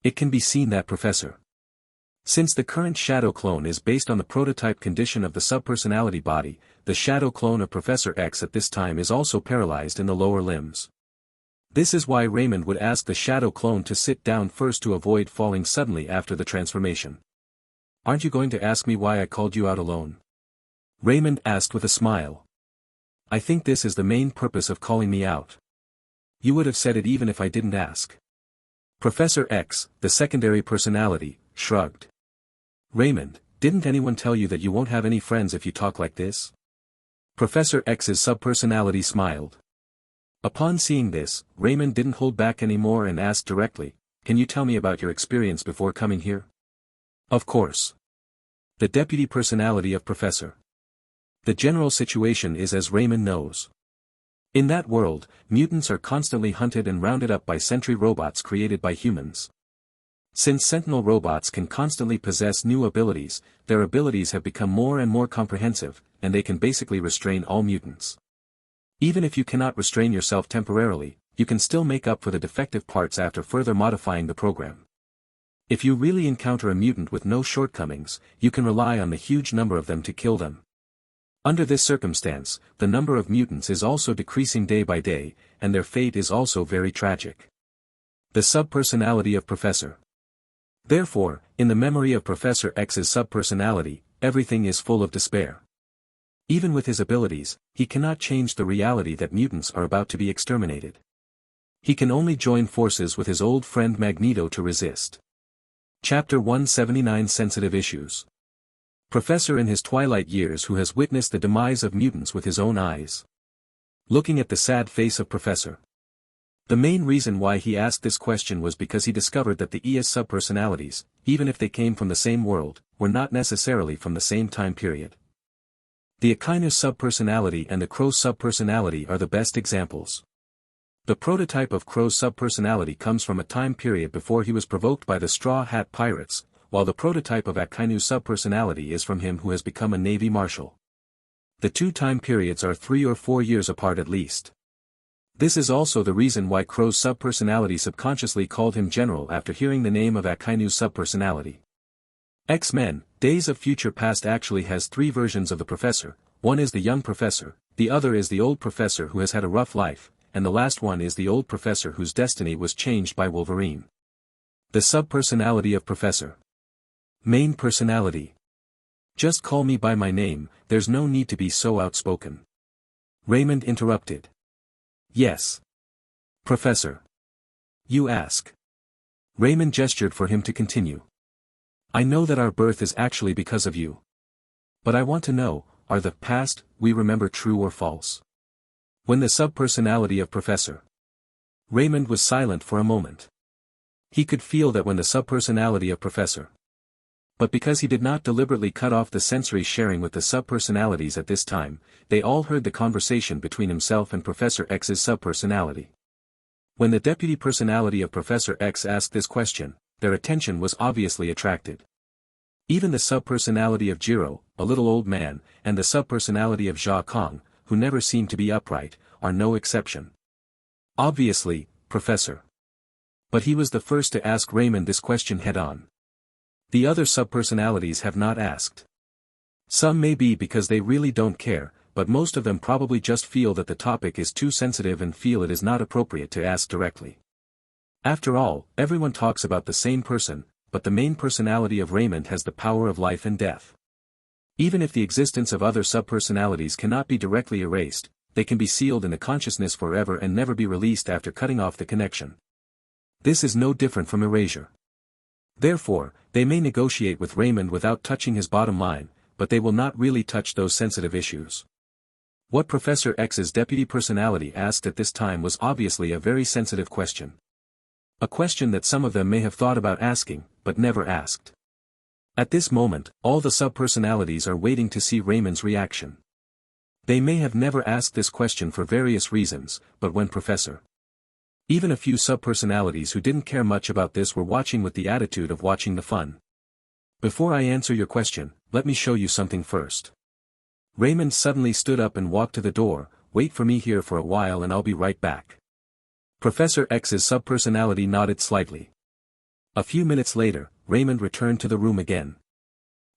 It can be seen that Professor. Since the current shadow clone is based on the prototype condition of the subpersonality body, the shadow clone of Professor X at this time is also paralyzed in the lower limbs. This is why Raymond would ask the shadow clone to sit down first to avoid falling suddenly after the transformation. Aren't you going to ask me why I called you out alone? Raymond asked with a smile. I think this is the main purpose of calling me out. You would have said it even if I didn't ask. Professor X, the secondary personality, shrugged. Raymond, didn't anyone tell you that you won't have any friends if you talk like this? Professor X's subpersonality smiled. Upon seeing this, Raymond didn't hold back anymore and asked directly, can you tell me about your experience before coming here? Of course. The deputy personality of Professor. The general situation is as Raymond knows. In that world, mutants are constantly hunted and rounded up by sentry robots created by humans. Since sentinel robots can constantly possess new abilities, their abilities have become more and more comprehensive, and they can basically restrain all mutants. Even if you cannot restrain yourself temporarily, you can still make up for the defective parts after further modifying the program. If you really encounter a mutant with no shortcomings, you can rely on the huge number of them to kill them. Under this circumstance, the number of mutants is also decreasing day by day, and their fate is also very tragic. The subpersonality of Professor. Therefore, in the memory of Professor X's subpersonality, everything is full of despair. Even with his abilities, he cannot change the reality that mutants are about to be exterminated. He can only join forces with his old friend Magneto to resist. Chapter 179 Sensitive Issues. Professor in his twilight years who has witnessed the demise of mutants with his own eyes. Looking at the sad face of Professor. The main reason why he asked this question was because he discovered that the ES subpersonalities, even if they came from the same world, were not necessarily from the same time period. The Akainu subpersonality and the Crow subpersonality are the best examples. The prototype of Crow's subpersonality comes from a time period before he was provoked by the Straw Hat Pirates, while the prototype of Akainu's subpersonality is from him who has become a Navy Marshal. The two time periods are 3 or 4 years apart at least. This is also the reason why Crow's subpersonality subconsciously called him General after hearing the name of Akainu's subpersonality. X-Men, Days of Future Past actually has 3 versions of the Professor. One is the young Professor, the other is the old Professor who has had a rough life, and the last one is the old Professor whose destiny was changed by Wolverine. The subpersonality of Professor. Main personality. Just call me by my name, there's no need to be so outspoken. Raymond interrupted. Yes. Professor. You ask. Raymond gestured for him to continue. I know that our birth is actually because of you. But I want to know, are the past we remember true or false? When the subpersonality of Professor. Raymond was silent for a moment. He could feel that when the subpersonality of Professor. But because he did not deliberately cut off the sensory sharing with the subpersonalities at this time, they all heard the conversation between himself and Professor X's subpersonality. When the deputy personality of Professor X asked this question, their attention was obviously attracted. Even the subpersonality of Jiro, a little old man, and the subpersonality of Jia Kong, who never seemed to be upright, are no exception. Obviously, Professor. But he was the first to ask Raymond this question head-on. The other subpersonalities have not asked. Some may be because they really don't care, but most of them probably just feel that the topic is too sensitive and feel it is not appropriate to ask directly. After all, everyone talks about the same person, but the main personality of Raymond has the power of life and death. Even if the existence of other subpersonalities cannot be directly erased, they can be sealed in the consciousness forever and never be released after cutting off the connection. This is no different from erasure. Therefore, they may negotiate with Raymond without touching his bottom line, but they will not really touch those sensitive issues. What Professor X's deputy personality asked at this time was obviously a very sensitive question. A question that some of them may have thought about asking, but never asked. At this moment, all the subpersonalities are waiting to see Raymond's reaction. They may have never asked this question for various reasons, but when even a few subpersonalities who didn't care much about this were watching with the attitude of watching the fun. Before I answer your question, let me show you something first. Raymond suddenly stood up and walked to the door. Wait for me here for a while and I'll be right back. Professor X's subpersonality nodded slightly. A few minutes later, Raymond returned to the room again.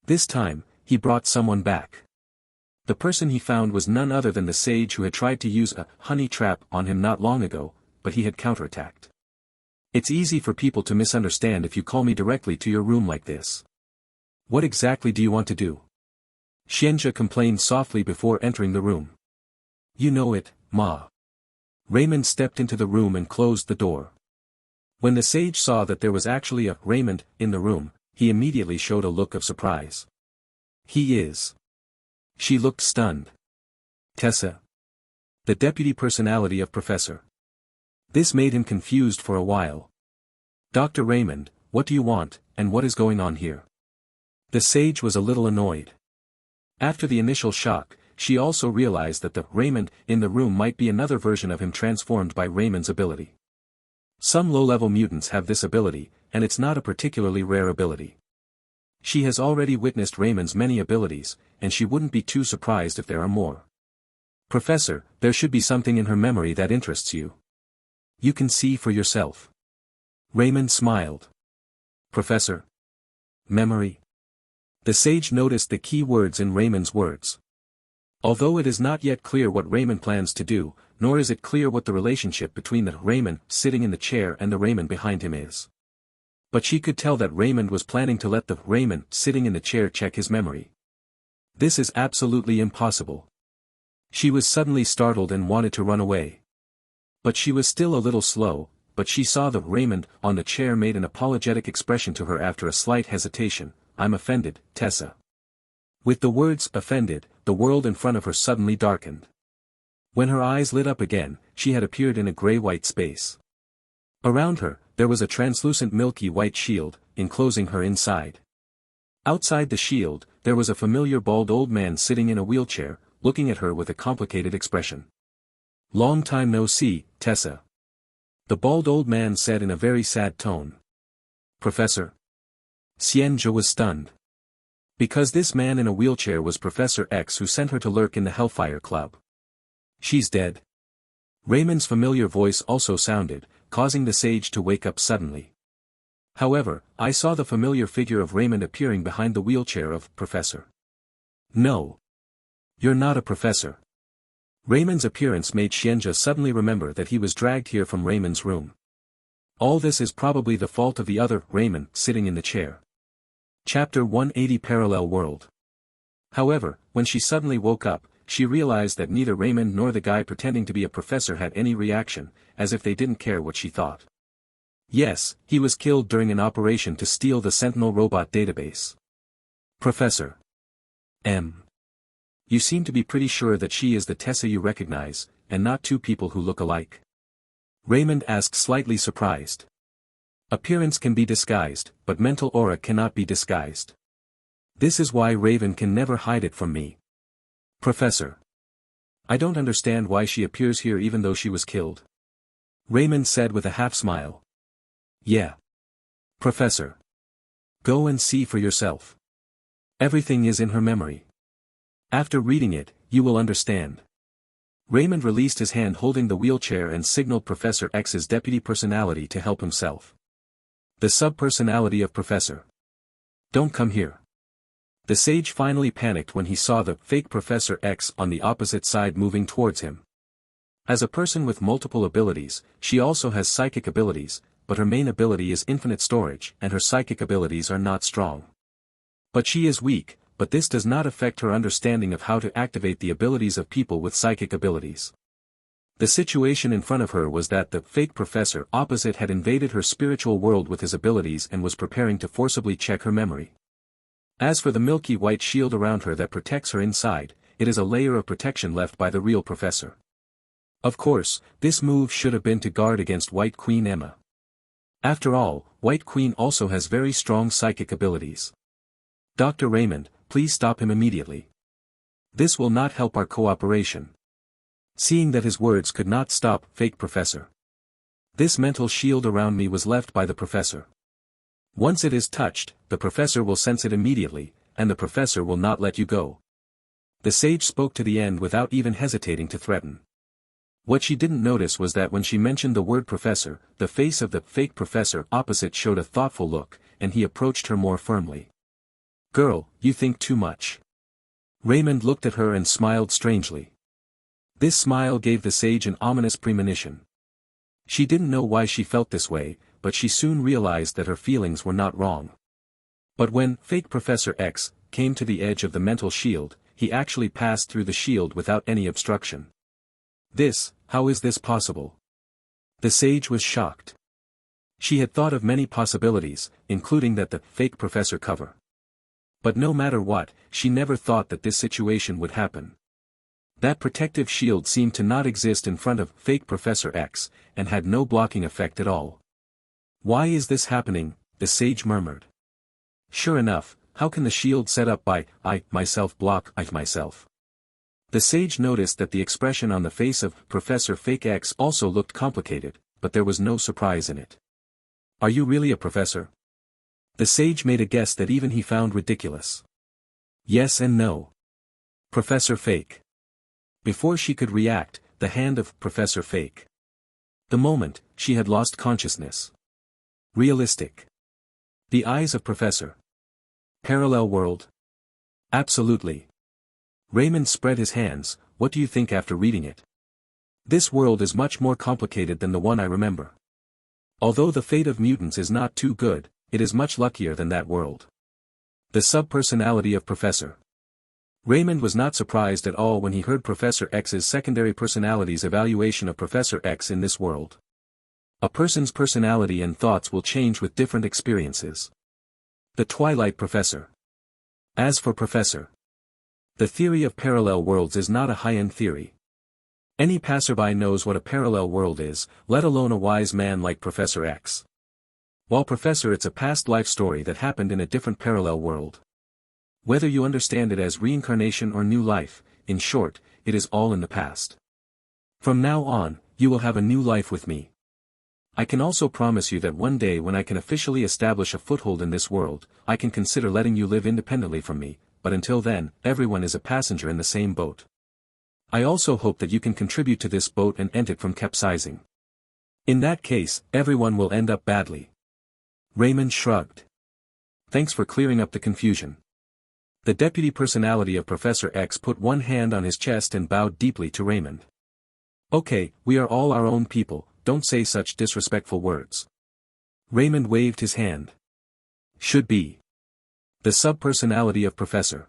This time, he brought someone back. The person he found was none other than the sage who had tried to use a honey trap on him not long ago, but he had counterattacked. It's easy for people to misunderstand if you call me directly to your room like this. What exactly do you want to do? Xianjia complained softly before entering the room. You know it, Ma. Raymond stepped into the room and closed the door. When the sage saw that there was actually a Raymond in the room, he immediately showed a look of surprise. He is. She looked stunned. Tessa. The deputy personality of Professor. This made him confused for a while. Dr. Raymond, what do you want, and what is going on here? The sage was a little annoyed. After the initial shock, she also realized that the Raymond in the room might be another version of him transformed by Raymond's ability. Some low-level mutants have this ability, and it's not a particularly rare ability. She has already witnessed Raymond's many abilities, and she wouldn't be too surprised if there are more. Professor, there should be something in her memory that interests you. You can see for yourself. Raymond smiled. Professor. Memory. The sage noticed the key words in Raymond's words. Although it is not yet clear what Raymond plans to do, nor is it clear what the relationship between the Raymond sitting in the chair and the Raymond behind him is. But she could tell that Raymond was planning to let the Raymond sitting in the chair check his memory. This is absolutely impossible. She was suddenly startled and wanted to run away. But she was still a little slow, but she saw the Raymond on the chair made an apologetic expression to her after a slight hesitation. I'm offended, Tessa. With the words offended, the world in front of her suddenly darkened. When her eyes lit up again, she had appeared in a gray-white space. Around her, there was a translucent milky white shield, enclosing her inside. Outside the shield, there was a familiar bald old man sitting in a wheelchair, looking at her with a complicated expression. Long time no see, Tessa. The bald old man said in a very sad tone. Professor. Xianjia was stunned. Because this man in a wheelchair was Professor X who sent her to lurk in the Hellfire Club. She's dead. Raymond's familiar voice also sounded, causing the sage to wake up suddenly. However, I saw the familiar figure of Raymond appearing behind the wheelchair of Professor. No. You're not a professor. Raymond's appearance made Xianjia suddenly remember that he was dragged here from Raymond's room. All this is probably the fault of the other Raymond sitting in the chair. Chapter 180 Parallel World. However, when she suddenly woke up, she realized that neither Raymond nor the guy pretending to be a professor had any reaction, as if they didn't care what she thought. Yes, he was killed during an operation to steal the Sentinel robot database. Professor. M. You seem to be pretty sure that she is the Tessa you recognize, and not two people who look alike. Raymond asked slightly surprised. Appearance can be disguised, but mental aura cannot be disguised. This is why Raven can never hide it from me. Professor. I don't understand why she appears here even though she was killed. Raymond said with a half-smile. Yeah. Professor. Go and see for yourself. Everything is in her memory. After reading it, you will understand. Raymond released his hand holding the wheelchair and signaled Professor X's deputy personality to help himself. The subpersonality of Professor. Don't come here. The sage finally panicked when he saw the fake Professor X on the opposite side moving towards him. As a person with multiple abilities, she also has psychic abilities, but her main ability is infinite storage and her psychic abilities are not strong. But she is weak, but this does not affect her understanding of how to activate the abilities of people with psychic abilities. The situation in front of her was that the fake professor opposite had invaded her spiritual world with his abilities and was preparing to forcibly check her memory. As for the milky white shield around her that protects her inside, it is a layer of protection left by the real professor. Of course, this move should have been to guard against White Queen Emma. After all, White Queen also has very strong psychic abilities. Dr. Raymond, please stop him immediately. This will not help our cooperation. Seeing that his words could not stop fake professor. This mental shield around me was left by the professor. Once it is touched, the professor will sense it immediately, and the professor will not let you go. The sage spoke to the end without even hesitating to threaten. What she didn't notice was that when she mentioned the word professor, the face of the fake professor opposite showed a thoughtful look, and he approached her more firmly. Girl, you think too much. Raymond looked at her and smiled strangely. This smile gave the sage an ominous premonition. She didn't know why she felt this way, but she soon realized that her feelings were not wrong. But when fake Professor X came to the edge of the mental shield, he actually passed through the shield without any obstruction. How is this possible? The sage was shocked. She had thought of many possibilities, including that the fake professor cover. But no matter what, she never thought that this situation would happen. That protective shield seemed to not exist in front of fake Professor X, and had no blocking effect at all. Why is this happening? The sage murmured. Sure enough, how can the shield set up by I myself block I myself? The sage noticed that the expression on the face of Professor Fake X also looked complicated, but there was no surprise in it. Are you really a professor? The sage made a guess that even he found ridiculous. Yes and no. Professor Fake. Before she could react, the hand of Professor Fake. The moment, she had lost consciousness. Realistic. The eyes of Professor. Parallel world. Absolutely. Raymond spread his hands. What do you think after reading it? This world is much more complicated than the one I remember. Although the fate of mutants is not too good, it is much luckier than that world. The subpersonality of Professor. Raymond was not surprised at all when he heard Professor X's secondary personality's evaluation of Professor X in this world. A person's personality and thoughts will change with different experiences. The Twilight Professor. As for Professor. The theory of parallel worlds is not a high-end theory. Any passerby knows what a parallel world is, let alone a wise man like Professor X. While Professor, it's a past life story that happened in a different parallel world. Whether you understand it as reincarnation or new life, in short, it is all in the past. From now on, you will have a new life with me. I can also promise you that one day when I can officially establish a foothold in this world, I can consider letting you live independently from me, but until then, everyone is a passenger in the same boat. I also hope that you can contribute to this boat and end it from capsizing. In that case, everyone will end up badly. Raymond shrugged. Thanks for clearing up the confusion. The deputy personality of Professor X put one hand on his chest and bowed deeply to Raymond. Okay, we are all our own people, don't say such disrespectful words. Raymond waved his hand. Should be. The subpersonality of Professor.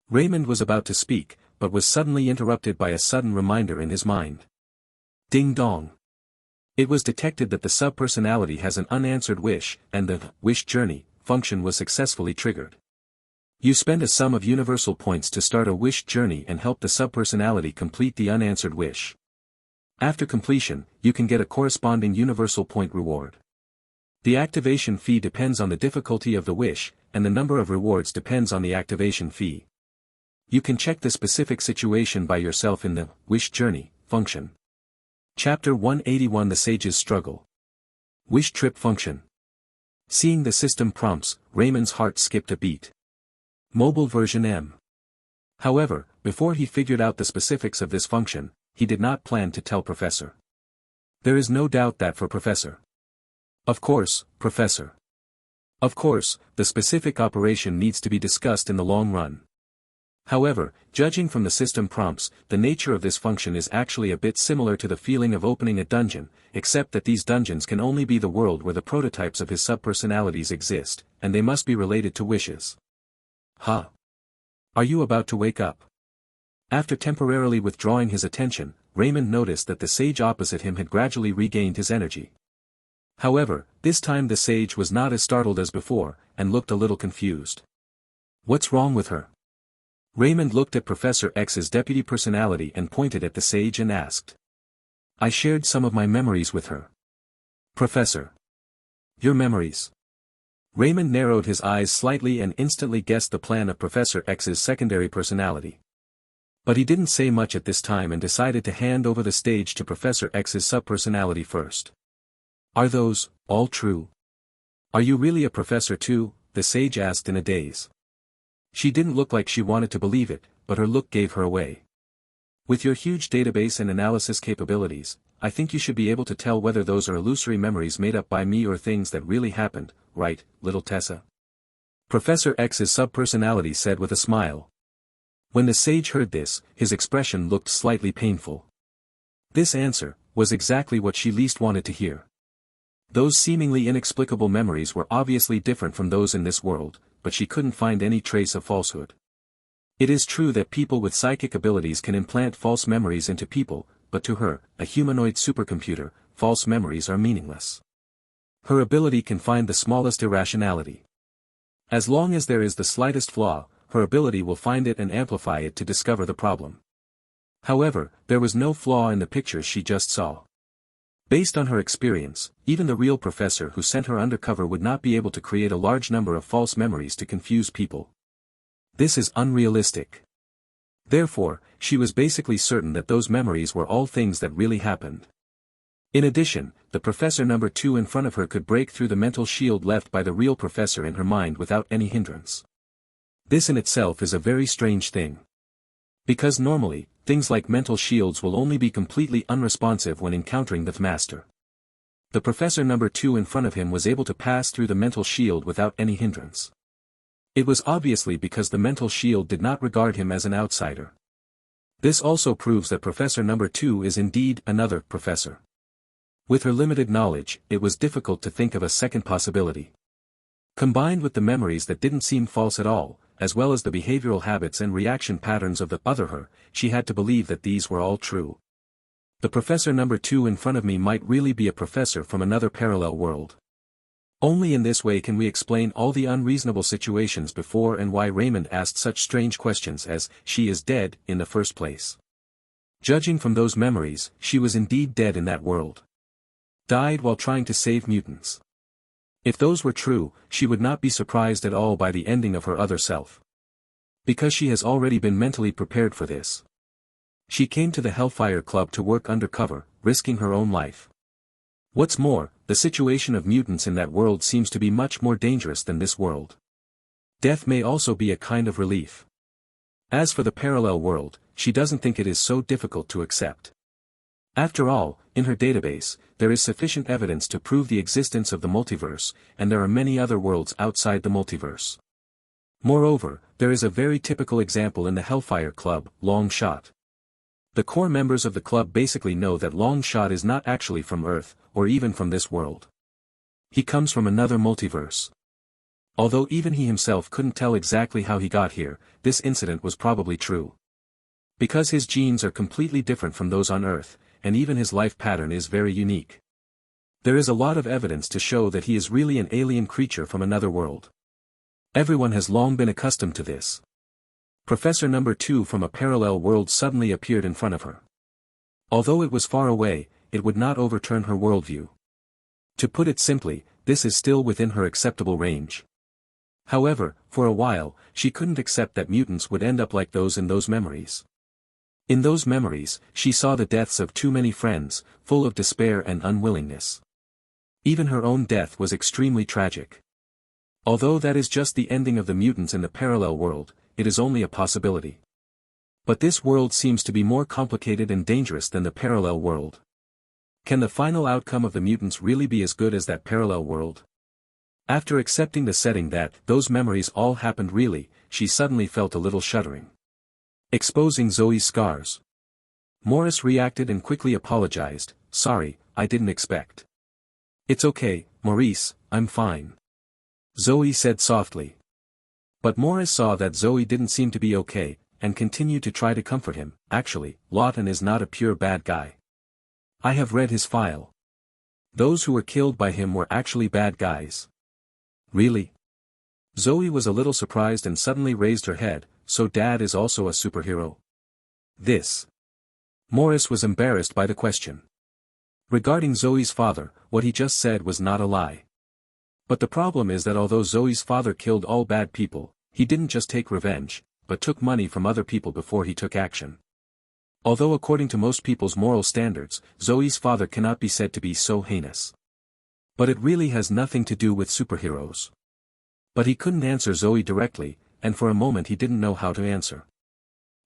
Raymond was about to speak, but was suddenly interrupted by a sudden reminder in his mind. Ding dong. It was detected that the subpersonality has an unanswered wish, and the wish journey function was successfully triggered. You spend a sum of universal points to start a wish journey and help the subpersonality complete the unanswered wish. After completion, you can get a corresponding universal point reward. The activation fee depends on the difficulty of the wish, and the number of rewards depends on the activation fee. You can check the specific situation by yourself in the Wish Journey function. Chapter 181 The Sage's Struggle. Wish Trip Function. Seeing the system prompts, Raymond's heart skipped a beat. Mobile version M. However, before he figured out the specifics of this function, he did not plan to tell Professor. There is no doubt that for Professor. Of course, Professor. Of course, the specific operation needs to be discussed in the long run. However, judging from the system prompts, the nature of this function is actually a bit similar to the feeling of opening a dungeon, except that these dungeons can only be the world where the prototypes of his subpersonalities exist, and they must be related to wishes. Huh? Are you about to wake up? After temporarily withdrawing his attention, Raymond noticed that the sage opposite him had gradually regained his energy. However, this time the sage was not as startled as before, and looked a little confused. What's wrong with her? Raymond looked at Professor X's deputy personality and pointed at the sage and asked. I shared some of my memories with her. Professor. Your memories? Raymond narrowed his eyes slightly and instantly guessed the plan of Professor X's secondary personality. But he didn't say much at this time and decided to hand over the stage to Professor X's subpersonality first. Are those all true? Are you really a professor too? The sage asked in a daze. She didn't look like she wanted to believe it, but her look gave her away. With your huge database and analysis capabilities, I think you should be able to tell whether those are illusory memories made up by me or things that really happened, right, little Tessa? Professor X's subpersonality said with a smile. When the sage heard this, his expression looked slightly painful. This answer was exactly what she least wanted to hear. Those seemingly inexplicable memories were obviously different from those in this world, but she couldn't find any trace of falsehood. It is true that people with psychic abilities can implant false memories into people, but to her, a humanoid supercomputer, false memories are meaningless. Her ability can find the smallest irrationality. As long as there is the slightest flaw, her ability will find it and amplify it to discover the problem. However, there was no flaw in the pictures she just saw. Based on her experience, even the real professor who sent her undercover would not be able to create a large number of false memories to confuse people. This is unrealistic. Therefore, she was basically certain that those memories were all things that really happened. In addition, the professor number 2 in front of her could break through the mental shield left by the real professor in her mind without any hindrance. This in itself is a very strange thing. Because normally, things like mental shields will only be completely unresponsive when encountering the master. The professor number 2 in front of him was able to pass through the mental shield without any hindrance. It was obviously because the mental shield did not regard him as an outsider. This also proves that professor number 2 is indeed another professor. With her limited knowledge, it was difficult to think of a second possibility. Combined with the memories that didn't seem false at all, as well as the behavioral habits and reaction patterns of the other her, she had to believe that these were all true. The professor number 2 in front of me might really be a professor from another parallel world. Only in this way can we explain all the unreasonable situations before and why Raymond asked such strange questions as, she is dead, in the first place. Judging from those memories, she was indeed dead in that world. Died while trying to save mutants. If those were true, she would not be surprised at all by the ending of her other self. Because she has already been mentally prepared for this. She came to the Hellfire Club to work undercover, risking her own life. What's more, the situation of mutants in that world seems to be much more dangerous than this world. Death may also be a kind of relief. As for the parallel world, she doesn't think it is so difficult to accept. After all, in her database, there is sufficient evidence to prove the existence of the multiverse, and there are many other worlds outside the multiverse. Moreover, there is a very typical example in the Hellfire Club, Long Shot. The core members of the club basically know that Long Shot is not actually from Earth, or even from this world. He comes from another multiverse. Although even he himself couldn't tell exactly how he got here, this incident was probably true. Because his genes are completely different from those on Earth, and even his life pattern is very unique. There is a lot of evidence to show that he is really an alien creature from another world. Everyone has long been accustomed to this. Professor number 2 from a parallel world suddenly appeared in front of her. Although it was far away, it would not overturn her worldview. To put it simply, this is still within her acceptable range. However, for a while, she couldn't accept that mutants would end up like those in those memories. In those memories, she saw the deaths of too many friends, full of despair and unwillingness. Even her own death was extremely tragic. Although that is just the ending of the mutants in the parallel world, it is only a possibility. But this world seems to be more complicated and dangerous than the parallel world. Can the final outcome of the mutants really be as good as that parallel world? After accepting the setting that those memories all happened really, she suddenly felt a little shuddering. Exposing Zoe's scars. Morris reacted and quickly apologized. "Sorry, I didn't expect." "It's okay, Maurice, I'm fine," Zoe said softly. But Morris saw that Zoe didn't seem to be okay, and continued to try to comfort him. "Actually, Lawton is not a pure bad guy. I have read his file. Those who were killed by him were actually bad guys." "Really?" Zoe was a little surprised and suddenly raised her head. "So Dad is also a superhero?" Morris was embarrassed by the question. Regarding Zoe's father, what he just said was not a lie. But the problem is that although Zoe's father killed all bad people, he didn't just take revenge, but took money from other people before he took action. Although according to most people's moral standards, Zoe's father cannot be said to be so heinous. But it really has nothing to do with superheroes. But he couldn't answer Zoe directly, and for a moment he didn't know how to answer.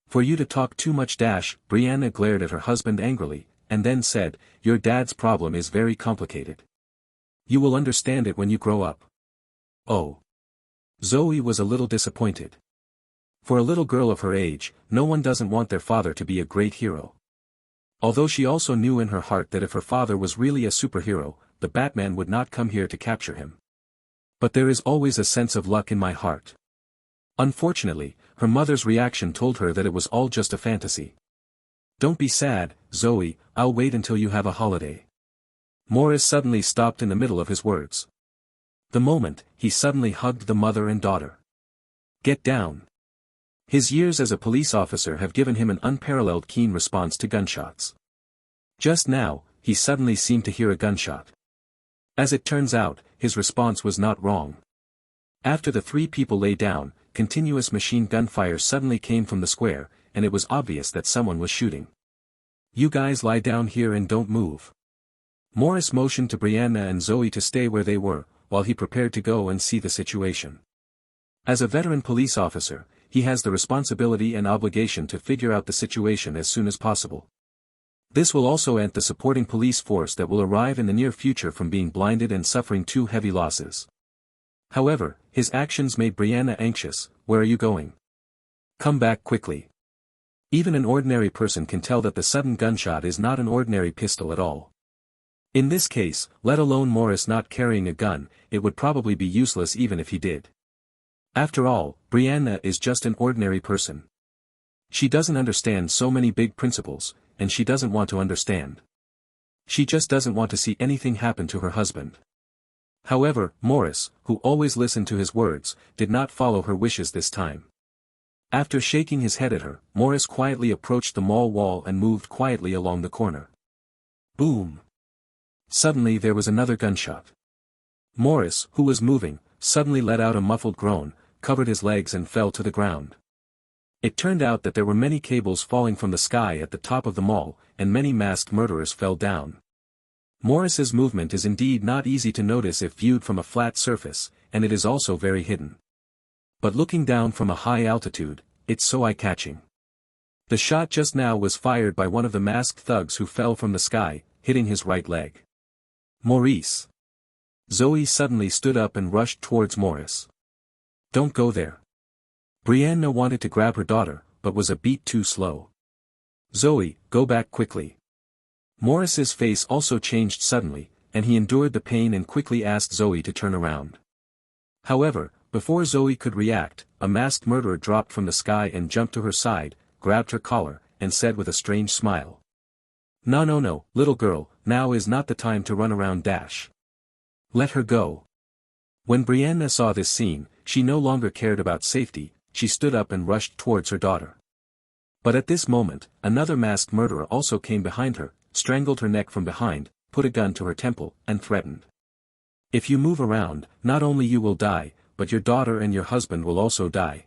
"For you to talk too much." Brianna glared at her husband angrily, and then said, "Your dad's problem is very complicated. You will understand it when you grow up." "Oh." Zoe was a little disappointed. For a little girl of her age, no one doesn't want their father to be a great hero. Although she also knew in her heart that if her father was really a superhero, the Batman would not come here to capture him. "But there is always a sense of luck in my heart." Unfortunately, her mother's reaction told her that it was all just a fantasy. "Don't be sad, Zoe, I'll wait until you have a holiday." Morris suddenly stopped in the middle of his words. The moment, he suddenly hugged the mother and daughter. "Get down." His years as a police officer have given him an unparalleled keen response to gunshots. Just now, he suddenly seemed to hear a gunshot. As it turns out, his response was not wrong. After the three people lay down, continuous machine gun fire suddenly came from the square, and it was obvious that someone was shooting. "You guys lie down here and don't move." Morris motioned to Brianna and Zoe to stay where they were, while he prepared to go and see the situation. As a veteran police officer, he has the responsibility and obligation to figure out the situation as soon as possible. This will also end the supporting police force that will arrive in the near future from being blinded and suffering too heavy losses. However, his actions made Brianna anxious. "Where are you going? Come back quickly." Even an ordinary person can tell that the sudden gunshot is not an ordinary pistol at all. In this case, let alone Morris not carrying a gun, it would probably be useless even if he did. After all, Brianna is just an ordinary person. She doesn't understand so many big principles, and she doesn't want to understand. She just doesn't want to see anything happen to her husband. However, Morris, who always listened to his words, did not follow her wishes this time. After shaking his head at her, Morris quietly approached the mall wall and moved quietly along the corner. Boom! Suddenly there was another gunshot. Morris, who was moving, suddenly let out a muffled groan, covered his legs and fell to the ground. It turned out that there were many cables falling from the sky at the top of the mall, and many masked murderers fell down. Morris's movement is indeed not easy to notice if viewed from a flat surface, and it is also very hidden. But looking down from a high altitude, it's so eye-catching. The shot just now was fired by one of the masked thugs who fell from the sky, hitting his right leg. "Maurice!" Zoe suddenly stood up and rushed towards Morris. "Don't go there." Brianna wanted to grab her daughter, but was a beat too slow. "Zoe, go back quickly." Morris's face also changed suddenly, and he endured the pain and quickly asked Zoe to turn around. However, before Zoe could react, a masked murderer dropped from the sky and jumped to her side, grabbed her collar, and said with a strange smile. No, little girl, now is not the time to run around. Let her go." When Brianna saw this scene, she no longer cared about safety, she stood up and rushed towards her daughter. But at this moment, another masked murderer also came behind her, strangled her neck from behind, put a gun to her temple, and threatened. "If you move around, not only you will die, but your daughter and your husband will also die.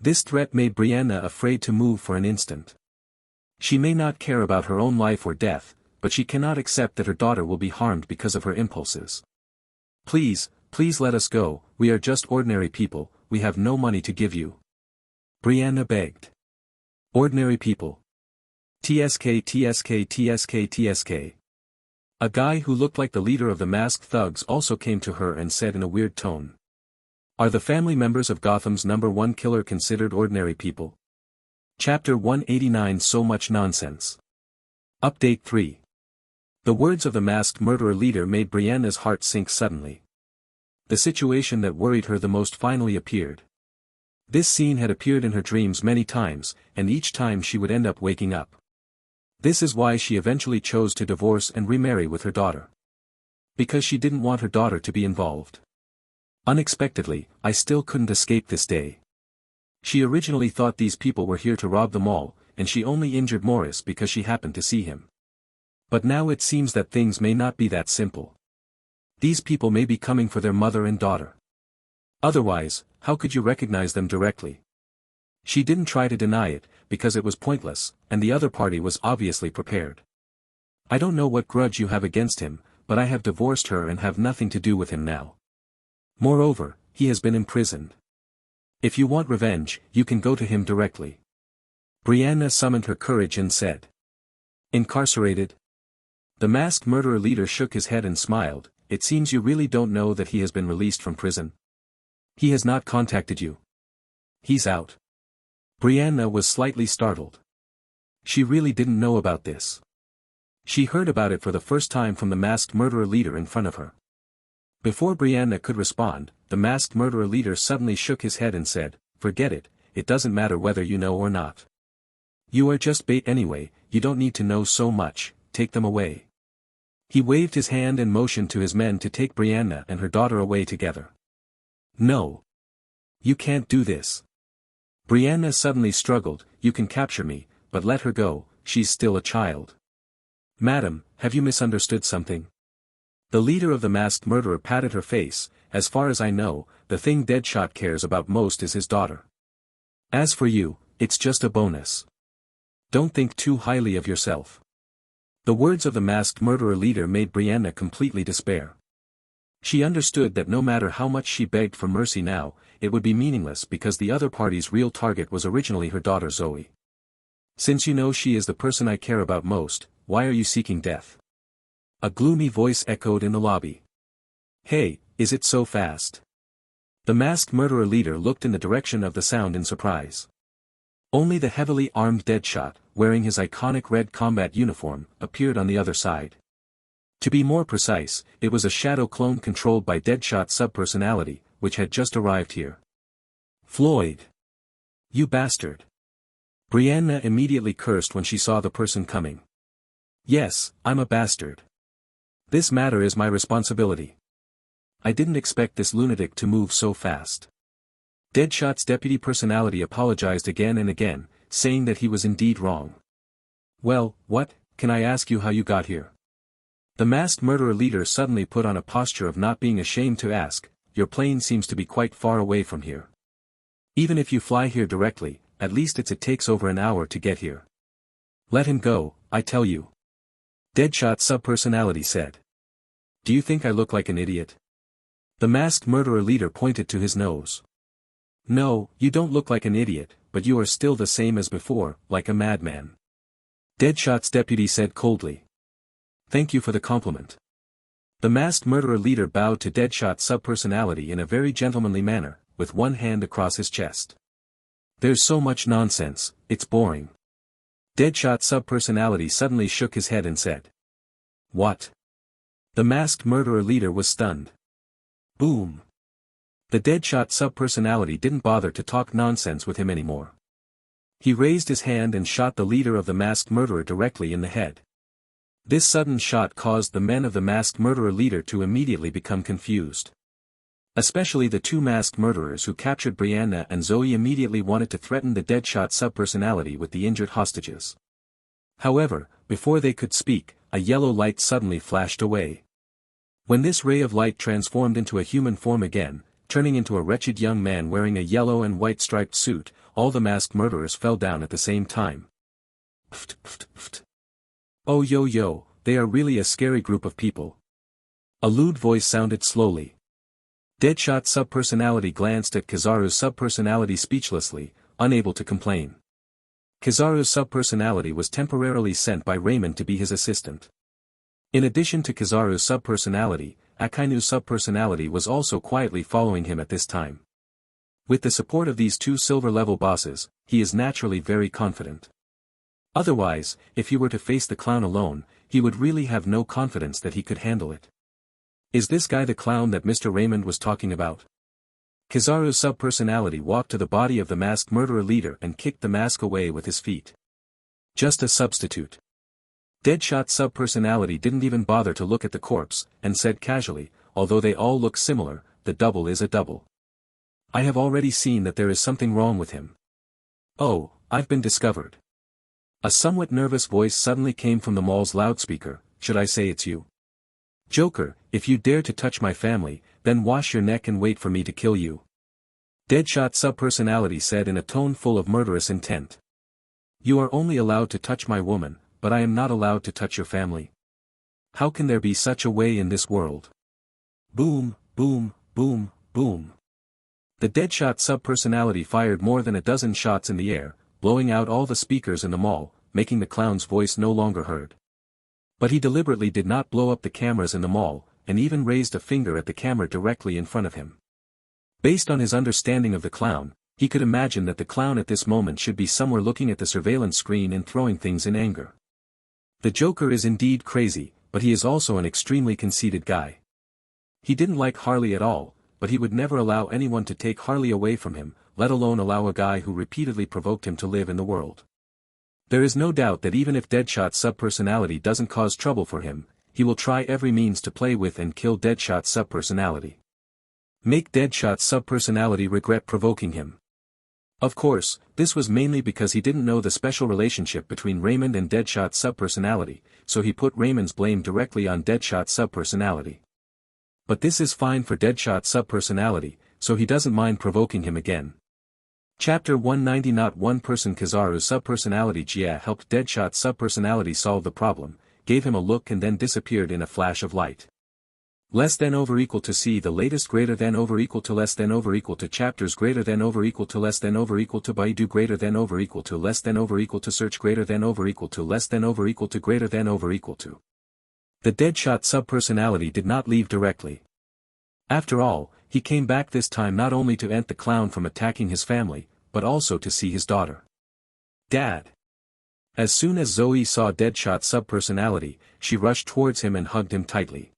This threat made Brianna afraid to move for an instant. She may not care about her own life or death, but she cannot accept that her daughter will be harmed because of her impulses. Please, please let us go, we are just ordinary people, we have no money to give you. Brianna begged. Ordinary people. TSK TSK TSK TSK. A guy who looked like the leader of the masked thugs also came to her and said in a weird tone. Are the family members of Gotham's #1 killer considered ordinary people? Chapter 189 So much nonsense. Update 3. The words of the masked murderer leader made Brianna's heart sink suddenly. The situation that worried her the most finally appeared. This scene had appeared in her dreams many times, and each time she would end up waking up. This is why she eventually chose to divorce and remarry with her daughter. Because she didn't want her daughter to be involved. Unexpectedly, I still couldn't escape this day. She originally thought these people were here to rob the mall, and she only injured Morris because she happened to see him. But now it seems that things may not be that simple. These people may be coming for their mother and daughter. Otherwise, how could you recognize them directly? She didn't try to deny it, because it was pointless, and the other party was obviously prepared. I don't know what grudge you have against him, but I have divorced her and have nothing to do with him now. Moreover, he has been imprisoned. If you want revenge, you can go to him directly. Brianna summoned her courage and said. Incarcerated? The masked murderer leader shook his head and smiled. It seems you really don't know that he has been released from prison. He has not contacted you. He's out. Brianna was slightly startled. She really didn't know about this. She heard about it for the first time from the masked murderer leader in front of her. Before Brianna could respond, the masked murderer leader suddenly shook his head and said, Forget it, it doesn't matter whether you know or not. You are just bait anyway, you don't need to know so much, take them away. He waved his hand and motioned to his men to take Brianna and her daughter away together. No. You can't do this. Brianna suddenly struggled, You can capture me, but let her go, she's still a child. Madam, have you misunderstood something? The leader of the masked murderer patted her face. As far as I know, the thing Deadshot cares about most is his daughter. As for you, it's just a bonus. Don't think too highly of yourself. The words of the masked murderer leader made Brianna completely despair. She understood that no matter how much she begged for mercy now, it would be meaningless because the other party's real target was originally her daughter Zoe. Since you know she is the person I care about most, why are you seeking death? A gloomy voice echoed in the lobby. Hey, is it so fast? The masked murderer leader looked in the direction of the sound in surprise. Only the heavily armed Deadshot, wearing his iconic red combat uniform, appeared on the other side. To be more precise, it was a shadow clone controlled by Deadshot's subpersonality, which had just arrived here. Floyd! You bastard! Brianna immediately cursed when she saw the person coming. Yes, I'm a bastard. This matter is my responsibility. I didn't expect this lunatic to move so fast. Deadshot's deputy personality apologized again and again, saying that he was indeed wrong. Well, what, can I ask you how you got here? The masked murderer leader suddenly put on a posture of not being ashamed to ask, Your plane seems to be quite far away from here. Even if you fly here directly, at least it takes over an hour to get here. Let him go, I tell you. Deadshot's subpersonality said. Do you think I look like an idiot? The masked murderer leader pointed to his nose. No, you don't look like an idiot, but you are still the same as before, like a madman. Deadshot's deputy said coldly. Thank you for the compliment. The masked murderer leader bowed to Deadshot's subpersonality in a very gentlemanly manner, with one hand across his chest. There's so much nonsense, it's boring. Deadshot's subpersonality suddenly shook his head and said. What? The masked murderer leader was stunned. Boom. The Deadshot subpersonality didn't bother to talk nonsense with him anymore. He raised his hand and shot the leader of the masked murderer directly in the head. This sudden shot caused the men of the masked murderer leader to immediately become confused. Especially the two masked murderers who captured Brianna and Zoe immediately wanted to threaten the Deadshot subpersonality with the injured hostages. However, before they could speak, a yellow light suddenly flashed away. When this ray of light transformed into a human form again, turning into a wretched young man wearing a yellow and white striped suit. All the masked murderers fell down at the same time. Pft, pft, pft. Oh yo, they are really a scary group of people. A lewd voice sounded slowly. Deadshot subpersonality glanced at Kizaru's subpersonality speechlessly, unable to complain. Kizaru's subpersonality was temporarily sent by Raymond to be his assistant. In addition to Kizaru's subpersonality, Akainu's subpersonality was also quietly following him at this time. With the support of these two silver-level bosses, he is naturally very confident. Otherwise, if he were to face the clown alone, he would really have no confidence that he could handle it. Is this guy the clown that Mr. Raymond was talking about? Kizaru's subpersonality walked to the body of the masked murderer leader and kicked the mask away with his feet. Just a substitute. Deadshot subpersonality didn't even bother to look at the corpse, and said casually, although they all look similar, the double is a double. I have already seen that there is something wrong with him. Oh, I've been discovered. A somewhat nervous voice suddenly came from the mall's loudspeaker. Should I say it's you? Joker, if you dare to touch my family, then wash your neck and wait for me to kill you. Deadshot subpersonality said in a tone full of murderous intent. You are only allowed to touch my woman, but I am not allowed to touch your family. How can there be such a way in this world? Boom, boom, boom, boom. The Deadshot subpersonality fired more than a dozen shots in the air, blowing out all the speakers in the mall, making the clown's voice no longer heard. But he deliberately did not blow up the cameras in the mall, and even raised a finger at the camera directly in front of him. Based on his understanding of the clown, he could imagine that the clown at this moment should be somewhere looking at the surveillance screen and throwing things in anger. The Joker is indeed crazy, but he is also an extremely conceited guy. He didn't like Harley at all, but he would never allow anyone to take Harley away from him, let alone allow a guy who repeatedly provoked him to live in the world. There is no doubt that even if Deadshot's subpersonality doesn't cause trouble for him, he will try every means to play with and kill Deadshot's subpersonality. Make Deadshot's subpersonality regret provoking him. Of course, this was mainly because he didn't know the special relationship between Raymond and Deadshot's subpersonality, so he put Raymond's blame directly on Deadshot's subpersonality. But this is fine for Deadshot's subpersonality, so he doesn't mind provoking him again. Chapter 190. Not one person. Kizaru's subpersonality Jia helped Deadshot's subpersonality solve the problem, gave him a look and then disappeared in a flash of light. Less than over equal to C. The latest greater than over equal to less than over equal to chapters greater than over equal to less than over equal to Baidu greater than over equal to less than over equal to search greater than over equal to less than over equal to greater than over equal to. The Deadshot subpersonality did not leave directly. After all, he came back this time not only to end the clown from attacking his family, but also to see his daughter. Dad. As soon as Zoe saw Deadshot's subpersonality, she rushed towards him and hugged him tightly.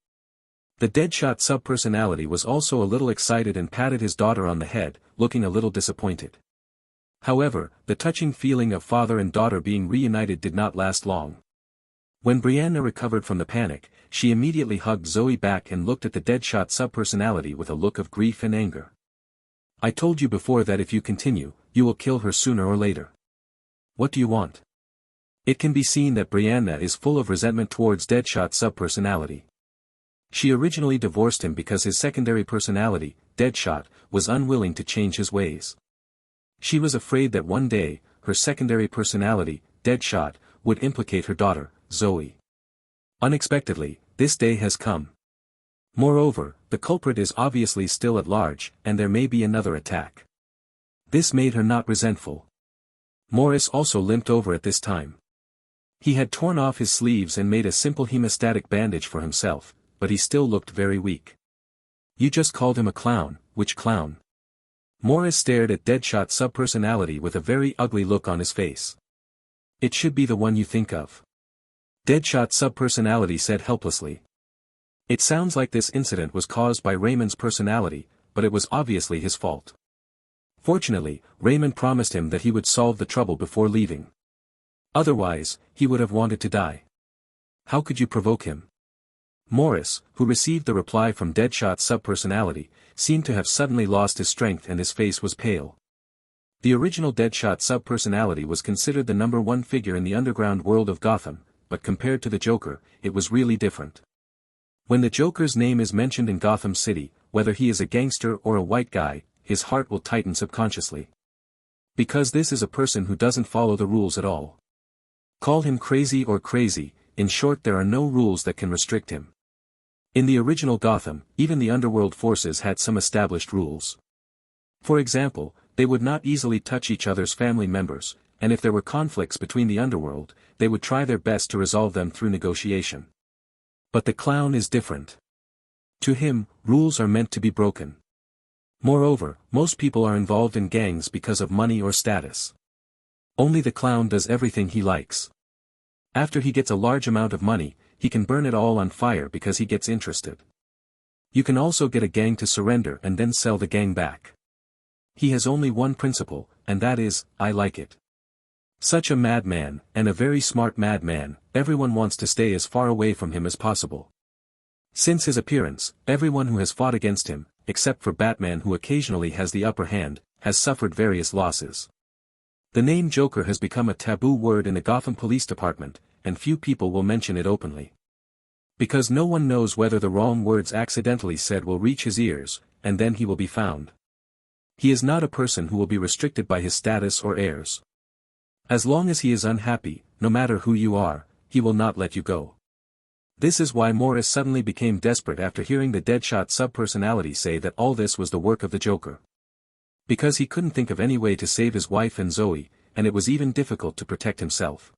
The Deadshot subpersonality was also a little excited and patted his daughter on the head, looking a little disappointed. However, the touching feeling of father and daughter being reunited did not last long. When Brianna recovered from the panic, she immediately hugged Zoe back and looked at the Deadshot subpersonality with a look of grief and anger. I told you before that if you continue, you will kill her sooner or later. What do you want? It can be seen that Brianna is full of resentment towards Deadshot's subpersonality. She originally divorced him because his secondary personality, Deadshot, was unwilling to change his ways. She was afraid that one day, her secondary personality, Deadshot, would implicate her daughter, Zoe. Unexpectedly, this day has come. Moreover, the culprit is obviously still at large, and there may be another attack. This made her not resentful. Morris also limped over at this time. He had torn off his sleeves and made a simple hemostatic bandage for himself, but he still looked very weak. You just called him a clown. Which clown? Morris stared at Deadshot's subpersonality with a very ugly look on his face. It should be the one you think of. Deadshot's subpersonality said helplessly. It sounds like this incident was caused by Raymond's personality, but it was obviously his fault. Fortunately, Raymond promised him that he would solve the trouble before leaving. Otherwise, he would have wanted to die. How could you provoke him? Morris, who received the reply from Deadshot's subpersonality, seemed to have suddenly lost his strength and his face was pale. The original Deadshot subpersonality was considered the number one figure in the underground world of Gotham, but compared to the Joker, it was really different. When the Joker's name is mentioned in Gotham City, whether he is a gangster or a white guy, his heart will tighten subconsciously. Because this is a person who doesn't follow the rules at all. Call him crazy or crazy, in short there are no rules that can restrict him. In the original Gotham, even the underworld forces had some established rules. For example, they would not easily touch each other's family members, and if there were conflicts between the underworld, they would try their best to resolve them through negotiation. But the clown is different. To him, rules are meant to be broken. Moreover, most people are involved in gangs because of money or status. Only the clown does everything he likes. After he gets a large amount of money, he can burn it all on fire because he gets interested. You can also get a gang to surrender and then sell the gang back. He has only one principle, and that is, I like it. Such a madman, and a very smart madman, everyone wants to stay as far away from him as possible. Since his appearance, everyone who has fought against him, except for Batman who occasionally has the upper hand, has suffered various losses. The name Joker has become a taboo word in the Gotham Police Department, and few people will mention it openly. Because no one knows whether the wrong words accidentally said will reach his ears, and then he will be found. He is not a person who will be restricted by his status or heirs. As long as he is unhappy, no matter who you are, he will not let you go. This is why Morris suddenly became desperate after hearing the Deadshot subpersonality say that all this was the work of the Joker. Because he couldn't think of any way to save his wife and Zoe, and it was even difficult to protect himself.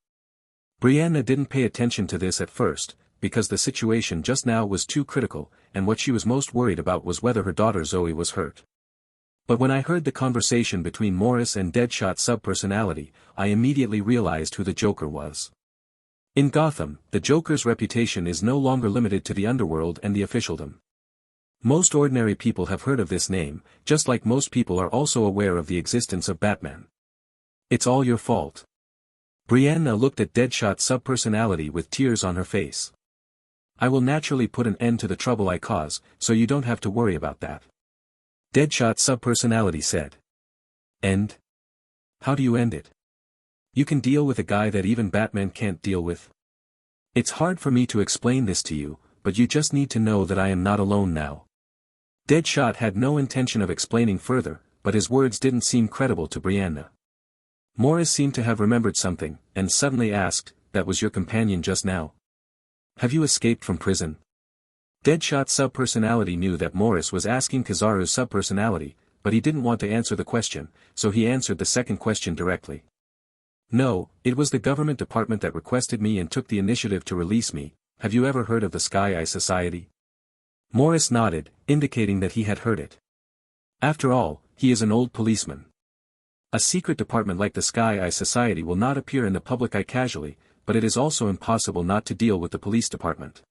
Brianna didn't pay attention to this at first, because the situation just now was too critical, and what she was most worried about was whether her daughter Zoe was hurt. But when I heard the conversation between Morris and Deadshot subpersonality, I immediately realized who the Joker was. In Gotham, the Joker's reputation is no longer limited to the underworld and the officialdom. Most ordinary people have heard of this name, just like most people are also aware of the existence of Batman. It's all your fault. Brianna looked at Deadshot subpersonality with tears on her face. I will naturally put an end to the trouble I cause, so you don't have to worry about that. Deadshot subpersonality said. End? How do you end it? You can deal with a guy that even Batman can't deal with? It's hard for me to explain this to you, but you just need to know that I am not alone now. Deadshot had no intention of explaining further, but his words didn't seem credible to Brianna. Morris seemed to have remembered something, and suddenly asked, that was your companion just now? Have you escaped from prison? Deadshot subpersonality knew that Morris was asking Kizaru's subpersonality, but he didn't want to answer the question, so he answered the second question directly. No, it was the government department that requested me and took the initiative to release me. Have you ever heard of the Sky Eye Society? Morris nodded, indicating that he had heard it. After all, he is an old policeman. A secret department like the Sky Eye Society will not appear in the public eye casually, but it is also impossible not to deal with the police department.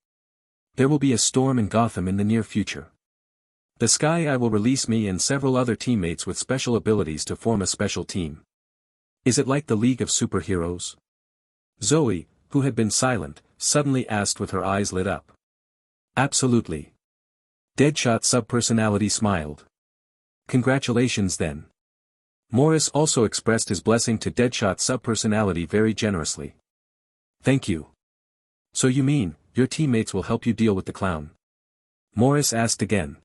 There will be a storm in Gotham in the near future. The Sky Eye will release me and several other teammates with special abilities to form a special team. Is it like the League of Superheroes? Zoe, who had been silent, suddenly asked with her eyes lit up. Absolutely. Deadshot subpersonality smiled. Congratulations then. Morris also expressed his blessing to Deadshot subpersonality very generously. Thank you. So you mean, your teammates will help you deal with the clown? Morris asked again.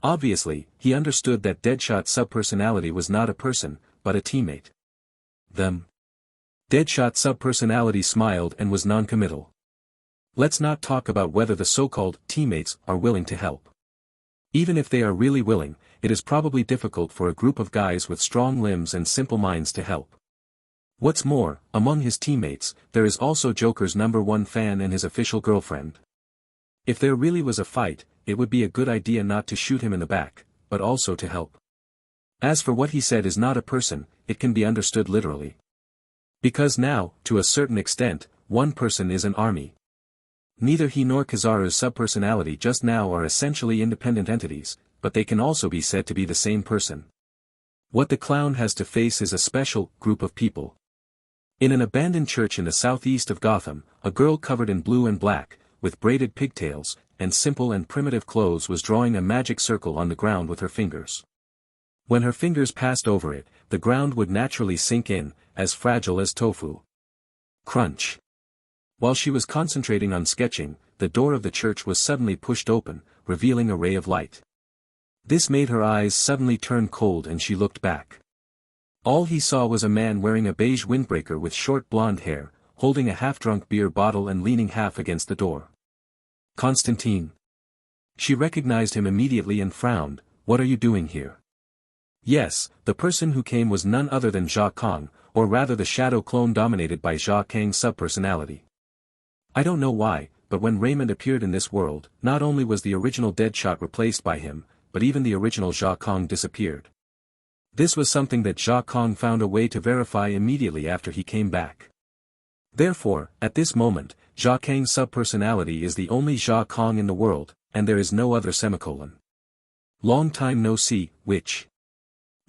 Obviously, he understood that Deadshot subpersonality was not a person, but a teammate. Them. Deadshot subpersonality smiled and was non-committal. Let's not talk about whether the so-called teammates are willing to help. Even if they are really willing, it is probably difficult for a group of guys with strong limbs and simple minds to help. What's more, among his teammates, there is also Joker's #1 fan and his official girlfriend. If there really was a fight, it would be a good idea not to shoot him in the back, but also to help. As for what he said is not a person, it can be understood literally. Because now, to a certain extent, one person is an army. Neither he nor Kizaru's subpersonality just now are essentially independent entities, but they can also be said to be the same person. What the clown has to face is a special group of people. In an abandoned church in the southeast of Gotham, a girl covered in blue and black, with braided pigtails, and simple and primitive clothes was drawing a magic circle on the ground with her fingers. When her fingers passed over it, the ground would naturally sink in, as fragile as tofu. Crunch. While she was concentrating on sketching, the door of the church was suddenly pushed open, revealing a ray of light. This made her eyes suddenly turn cold and she looked back. All he saw was a man wearing a beige windbreaker with short blonde hair, holding a half-drunk beer bottle and leaning half against the door. Constantine. She recognized him immediately and frowned. What are you doing here? Yes, the person who came was none other than Jia Kang, or rather the shadow clone dominated by Jia Kang's subpersonality. I don't know why, but when Raymond appeared in this world, not only was the original Deadshot replaced by him, but even the original Jia Kang disappeared. This was something that Jia Kang found a way to verify immediately after he came back. Therefore, at this moment, Jia Kang's subpersonality is the only Jia Kang in the world, and there is no other semicolon. Long time no see, witch.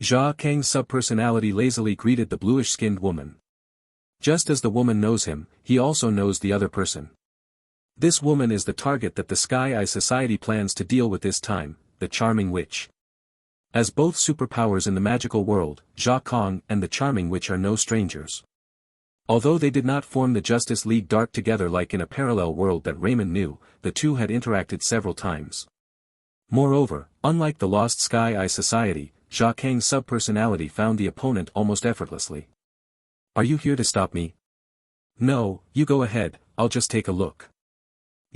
Jia Kang's subpersonality lazily greeted the bluish-skinned woman. Just as the woman knows him, he also knows the other person. This woman is the target that the Sky Eye Society plans to deal with this time, the Charming Witch. As both superpowers in the magical world, Jia Kang and the Charming Witch are no strangers. Although they did not form the Justice League Dark together like in a parallel world that Raymond knew, the two had interacted several times. Moreover, unlike the Lost Sky Eye Society, Jia Kang's subpersonality found the opponent almost effortlessly. Are you here to stop me? No, you go ahead, I'll just take a look.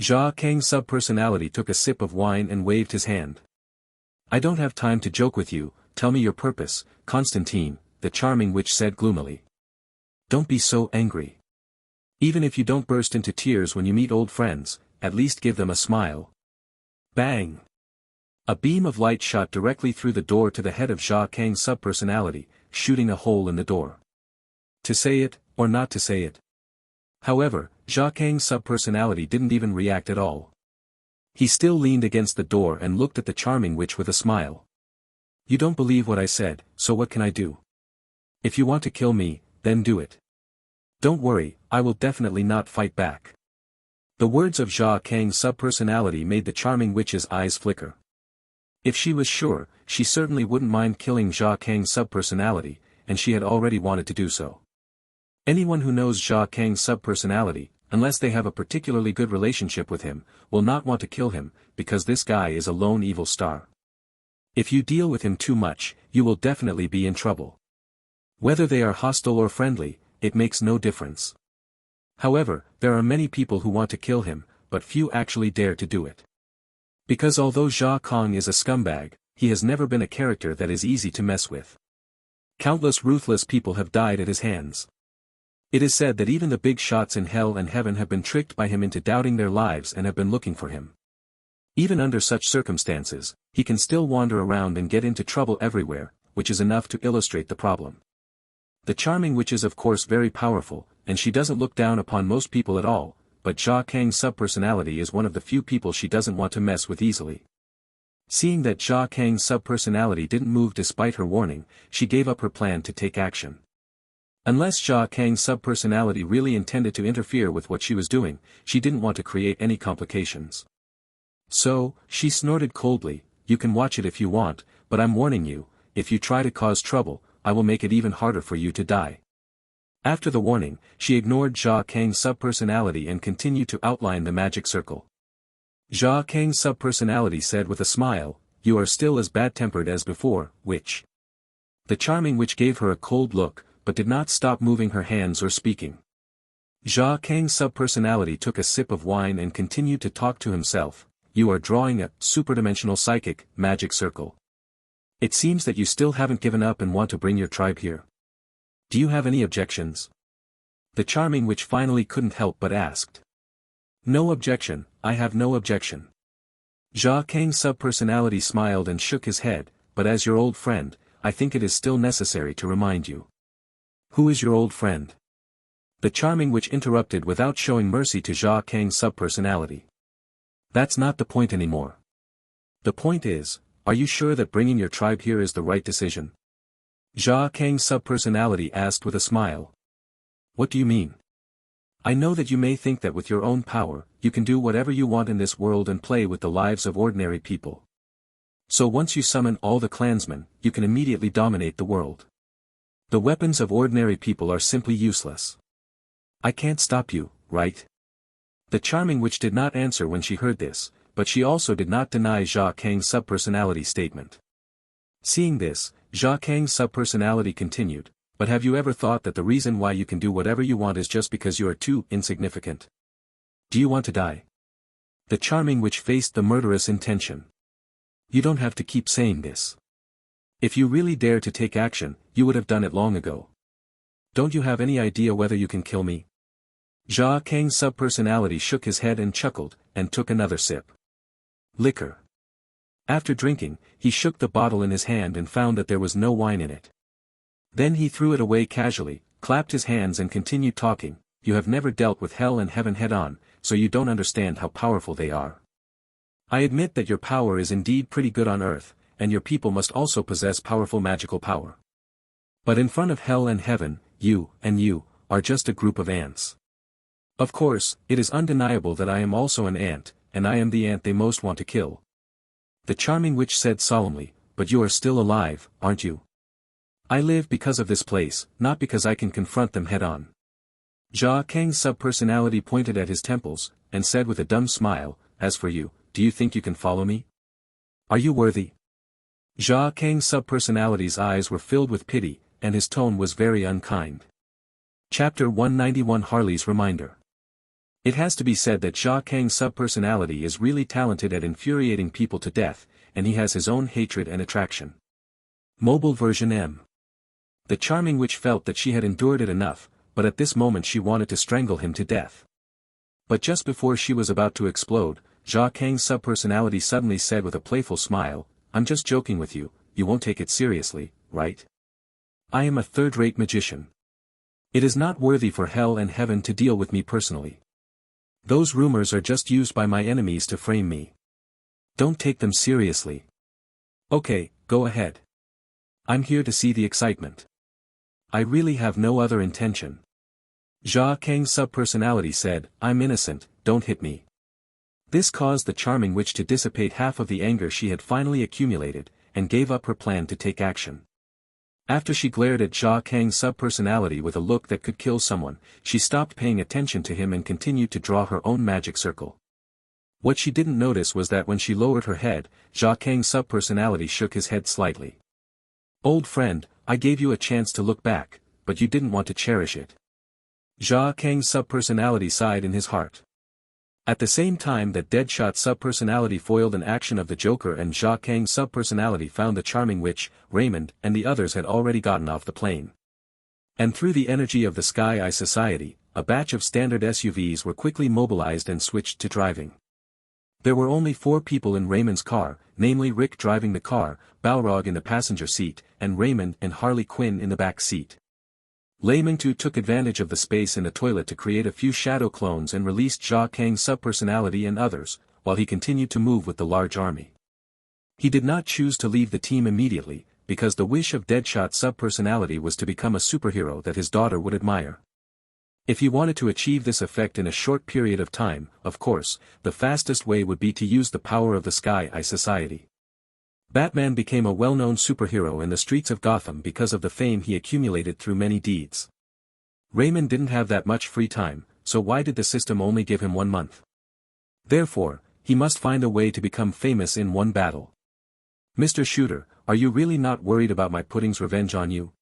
Jia Kang's subpersonality took a sip of wine and waved his hand. I don't have time to joke with you, tell me your purpose, Constantine, the Charming Witch said gloomily. Don't be so angry. Even if you don't burst into tears when you meet old friends, at least give them a smile. Bang! A beam of light shot directly through the door to the head of Jia Kang's subpersonality, shooting a hole in the door. To say it, or not to say it. However, Jia Kang's subpersonality didn't even react at all. He still leaned against the door and looked at the Charming Witch with a smile. You don't believe what I said, so what can I do? If you want to kill me, then do it. Don't worry, I will definitely not fight back. The words of Jia Kang's subpersonality made the Charming Witch's eyes flicker. If she was sure, she certainly wouldn't mind killing Jia Kang's subpersonality, and she had already wanted to do so. Anyone who knows Jia Kang's subpersonality, unless they have a particularly good relationship with him, will not want to kill him, because this guy is a lone evil star. If you deal with him too much, you will definitely be in trouble. Whether they are hostile or friendly, it makes no difference. However, there are many people who want to kill him, but few actually dare to do it. Because although Jia Kang is a scumbag, he has never been a character that is easy to mess with. Countless ruthless people have died at his hands. It is said that even the big shots in hell and heaven have been tricked by him into doubting their lives and have been looking for him. Even under such circumstances, he can still wander around and get into trouble everywhere, which is enough to illustrate the problem. The Charming Witch is of course very powerful, and she doesn't look down upon most people at all, but Jia Kang's subpersonality is one of the few people she doesn't want to mess with easily. Seeing that Jia Kang's subpersonality didn't move despite her warning, she gave up her plan to take action. Unless Jia Kang's subpersonality really intended to interfere with what she was doing, she didn't want to create any complications. So, she snorted coldly, you can watch it if you want, but I'm warning you, if you try to cause trouble, I will make it even harder for you to die. After the warning, she ignored Jia Kang's subpersonality and continued to outline the magic circle. Jia Kang's subpersonality said with a smile, you are still as bad-tempered as before, witch. The Charming Witch gave her a cold look, but did not stop moving her hands or speaking. Jia Kang's subpersonality took a sip of wine and continued to talk to himself, you are drawing a superdimensional psychic magic circle. It seems that you still haven't given up and want to bring your tribe here. Do you have any objections? The Charming Witch finally couldn't help but asked. No objection, I have no objection. Jia Kang's subpersonality smiled and shook his head, but as your old friend, I think it is still necessary to remind you. Who is your old friend? The Charming Witch interrupted without showing mercy to Jia Kang's subpersonality. That's not the point anymore. The point is, are you sure that bringing your tribe here is the right decision? Jia Kang's subpersonality asked with a smile. What do you mean? I know that you may think that with your own power, you can do whatever you want in this world and play with the lives of ordinary people. So once you summon all the clansmen, you can immediately dominate the world. The weapons of ordinary people are simply useless. I can't stop you, right? The Charming Witch did not answer when she heard this, but she also did not deny Jia Kang's subpersonality statement. Seeing this, Jia Kang's subpersonality continued, "But have you ever thought that the reason why you can do whatever you want is just because you are too insignificant? Do you want to die?" The charming witch faced the murderous intention. "You don't have to keep saying this. If you really dare to take action, you would have done it long ago. Don't you have any idea whether you can kill me?" Jia Kang's subpersonality shook his head and chuckled, and took another sip. Liquor. After drinking, he shook the bottle in his hand and found that there was no wine in it. Then he threw it away casually, clapped his hands and continued talking. "You have never dealt with hell and heaven head-on, so you don't understand how powerful they are. I admit that your power is indeed pretty good on Earth, and your people must also possess powerful magical power. But in front of hell and heaven, you are just a group of ants. Of course, it is undeniable that I am also an ant, and I am the ant they most want to kill." The charming witch said solemnly, "But you are still alive, aren't you? I live because of this place, not because I can confront them head-on." Jia Kang's subpersonality pointed at his temples, and said with a dumb smile, "As for you, do you think you can follow me? Are you worthy?" Jia Kang's subpersonality's eyes were filled with pity, and his tone was very unkind. Chapter 191 Harley's Reminder. It has to be said that Jia Kang's subpersonality is really talented at infuriating people to death, and he has his own hatred and attraction. Mobile version M. The charming witch felt that she had endured it enough, but at this moment she wanted to strangle him to death. But just before she was about to explode, Jia Kang's subpersonality suddenly said with a playful smile, "I'm just joking with you, you won't take it seriously, right? I am a third-rate magician. It is not worthy for hell and heaven to deal with me personally. Those rumors are just used by my enemies to frame me. Don't take them seriously. Okay, go ahead. I'm here to see the excitement. I really have no other intention." Jia Kang's subpersonality said, "I'm innocent, don't hit me." This caused the charming witch to dissipate half of the anger she had finally accumulated, and gave up her plan to take action. After she glared at Jia Kang's subpersonality with a look that could kill someone, she stopped paying attention to him and continued to draw her own magic circle. What she didn't notice was that when she lowered her head, Jia Kang's subpersonality shook his head slightly. "Old friend, I gave you a chance to look back, but you didn't want to cherish it." Jia Kang's subpersonality sighed in his heart. At the same time that Deadshot's subpersonality foiled an action of the Joker and Jia Kang's subpersonality found the charming witch, Raymond, and the others had already gotten off the plane. And through the energy of the Sky Eye Society, a batch of standard SUVs were quickly mobilized and switched to driving. There were only 4 people in Raymond's car, namely Rick driving the car, Balrog in the passenger seat, and Raymond and Harley Quinn in the back seat. Raymond too took advantage of the space in the toilet to create a few shadow clones and released Jia Kang's subpersonality and others, while he continued to move with the large army. He did not choose to leave the team immediately, because the wish of Deadshot's subpersonality was to become a superhero that his daughter would admire. If he wanted to achieve this effect in a short period of time, of course, the fastest way would be to use the power of the Sky Eye Society. Batman became a well-known superhero in the streets of Gotham because of the fame he accumulated through many deeds. Raymond didn't have that much free time, so why did the system only give him 1 month? Therefore, he must find a way to become famous in one battle. "Mr. Shooter, are you really not worried about my pudding's revenge on you?"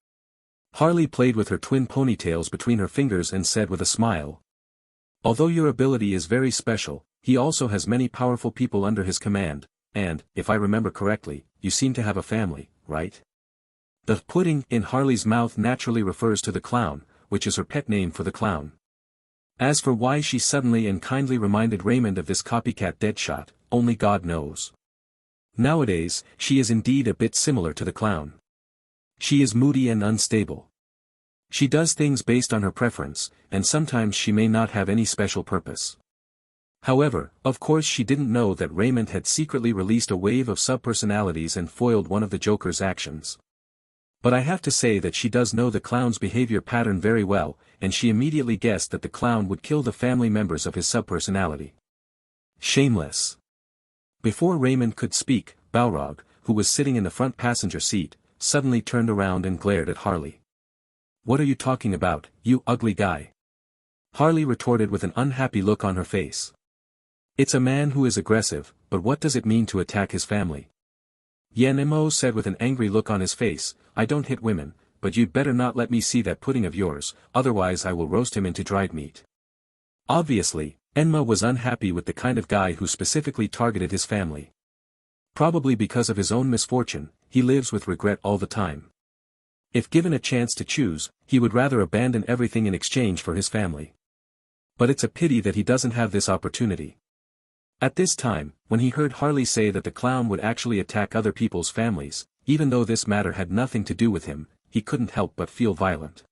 Harley played with her twin ponytails between her fingers and said with a smile. "Although your ability is very special, he also has many powerful people under his command. And, if I remember correctly, you seem to have a family, right?" The pudding in Harley's mouth naturally refers to the clown, which is her pet name for the clown. As for why she suddenly and kindly reminded Raymond of this copycat Deadshot, only God knows. Nowadays, she is indeed a bit similar to the clown. She is moody and unstable. She does things based on her preference, and sometimes she may not have any special purpose. However, of course she didn't know that Raymond had secretly released a wave of subpersonalities and foiled one of the Joker's actions. But I have to say that she does know the clown's behavior pattern very well, and she immediately guessed that the clown would kill the family members of his subpersonality. Shameless. Before Raymond could speak, Balrog, who was sitting in the front passenger seat, suddenly turned around and glared at Harley. "What are you talking about, you ugly guy?" Harley retorted with an unhappy look on her face. "It's a man who is aggressive, but what does it mean to attack his family? Yen Mo said with an angry look on his face, I don't hit women, but you'd better not let me see that pudding of yours, otherwise I will roast him into dried meat. Obviously, Enma was unhappy with the kind of guy who specifically targeted his family. Probably because of his own misfortune, he lives with regret all the time. If given a chance to choose, he would rather abandon everything in exchange for his family. But it's a pity that he doesn't have this opportunity. At this time, when he heard Harley say that the clown would actually attack other people's families, even though this matter had nothing to do with him, he couldn't help but feel violent.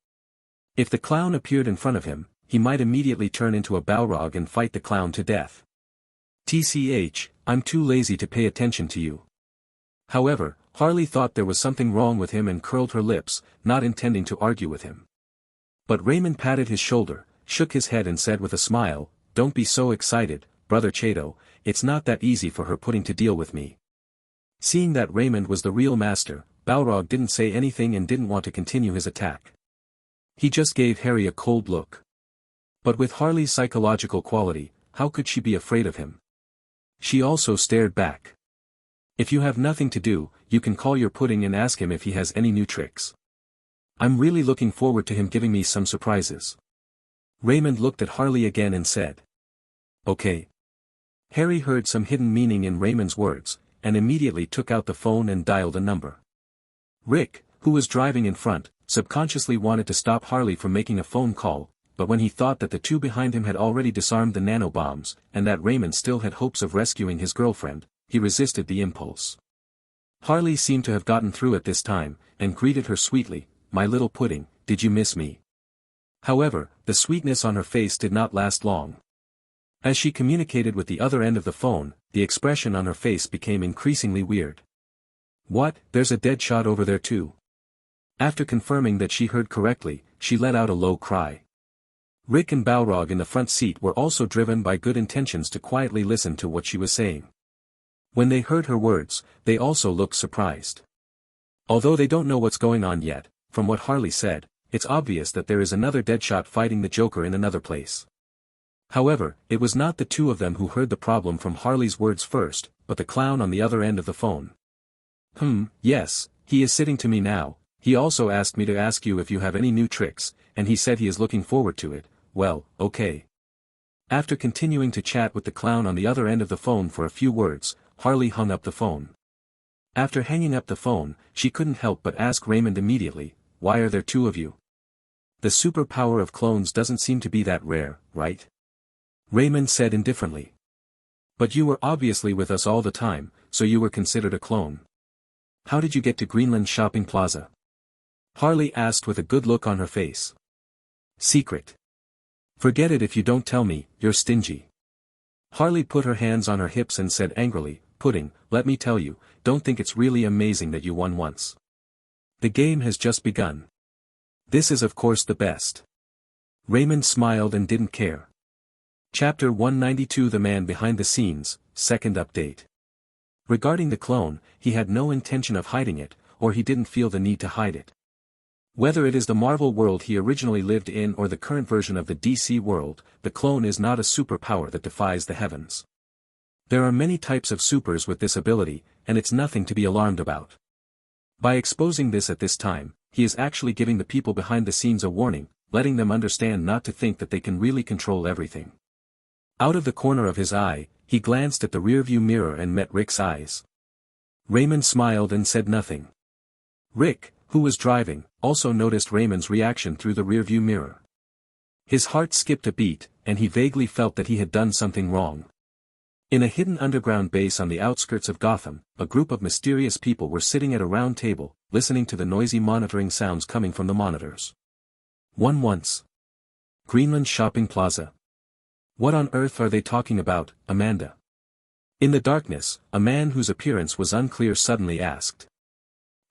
If the clown appeared in front of him, he might immediately turn into a Balrog and fight the clown to death. TCH, I'm too lazy to pay attention to you. However, Harley thought there was something wrong with him and curled her lips, not intending to argue with him. But Raymond patted his shoulder, shook his head and said with a smile, Don't be so excited, Brother Chato, it's not that easy for her pudding to deal with me. Seeing that Raymond was the real master, Balrog didn't say anything and didn't want to continue his attack. He just gave Harry a cold look. But with Harley's psychological quality, how could she be afraid of him? She also stared back. If you have nothing to do, you can call your pudding and ask him if he has any new tricks. I'm really looking forward to him giving me some surprises. Raymond looked at Harley again and said. Okay. Harry heard some hidden meaning in Raymond's words, and immediately took out the phone and dialed a number. Rick, who was driving in front, subconsciously wanted to stop Harley from making a phone call, but when he thought that the two behind him had already disarmed the nanobombs, and that Raymond still had hopes of rescuing his girlfriend, he resisted the impulse. Harley seemed to have gotten through at this time, and greeted her sweetly, My little pudding, did you miss me? However, the sweetness on her face did not last long. As she communicated with the other end of the phone, the expression on her face became increasingly weird. What, there's a dead shot over there too? After confirming that she heard correctly, she let out a low cry. Rick and Balrog in the front seat were also driven by good intentions to quietly listen to what she was saying. When they heard her words, they also looked surprised. Although they don't know what's going on yet, from what Harley said, it's obvious that there is another Deadshot fighting the Joker in another place. However, it was not the two of them who heard the problem from Harley's words first, but the clown on the other end of the phone. Yes, he is sitting to me now. He also asked me to ask you if you have any new tricks, and he said he is looking forward to it. Well, okay. After continuing to chat with the clown on the other end of the phone for a few words, Harley hung up the phone. After hanging up the phone, she couldn't help but ask Raymond immediately, Why are there two of you? The superpower of clones doesn't seem to be that rare, right? Raymond said indifferently. But you were obviously with us all the time, so you were considered a clone. How did you get to Greenland Shopping Plaza? Harley asked with a good look on her face. Secret. Forget it if you don't tell me, you're stingy. Harley put her hands on her hips and said angrily, Pudding, let me tell you, don't think it's really amazing that you won once. The game has just begun. This is of course the best. Raymond smiled and didn't care. Chapter 192 The Man Behind the Scenes, Second Update. Regarding the clone, he had no intention of hiding it, or he didn't feel the need to hide it. Whether it is the Marvel world he originally lived in or the current version of the DC world, the clone is not a superpower that defies the heavens. There are many types of supers with this ability, and it's nothing to be alarmed about. By exposing this at this time, he is actually giving the people behind the scenes a warning, letting them understand not to think that they can really control everything. Out of the corner of his eye, he glanced at the rearview mirror and met Rick's eyes. Raymond smiled and said nothing. Rick, who was driving, also noticed Raymond's reaction through the rearview mirror. His heart skipped a beat, and he vaguely felt that he had done something wrong. In a hidden underground base on the outskirts of Gotham, a group of mysterious people were sitting at a round table, listening to the noisy monitoring sounds coming from the monitors. Once. Greenland Shopping Plaza. What on earth are they talking about, Amanda? In the darkness, a man whose appearance was unclear suddenly asked.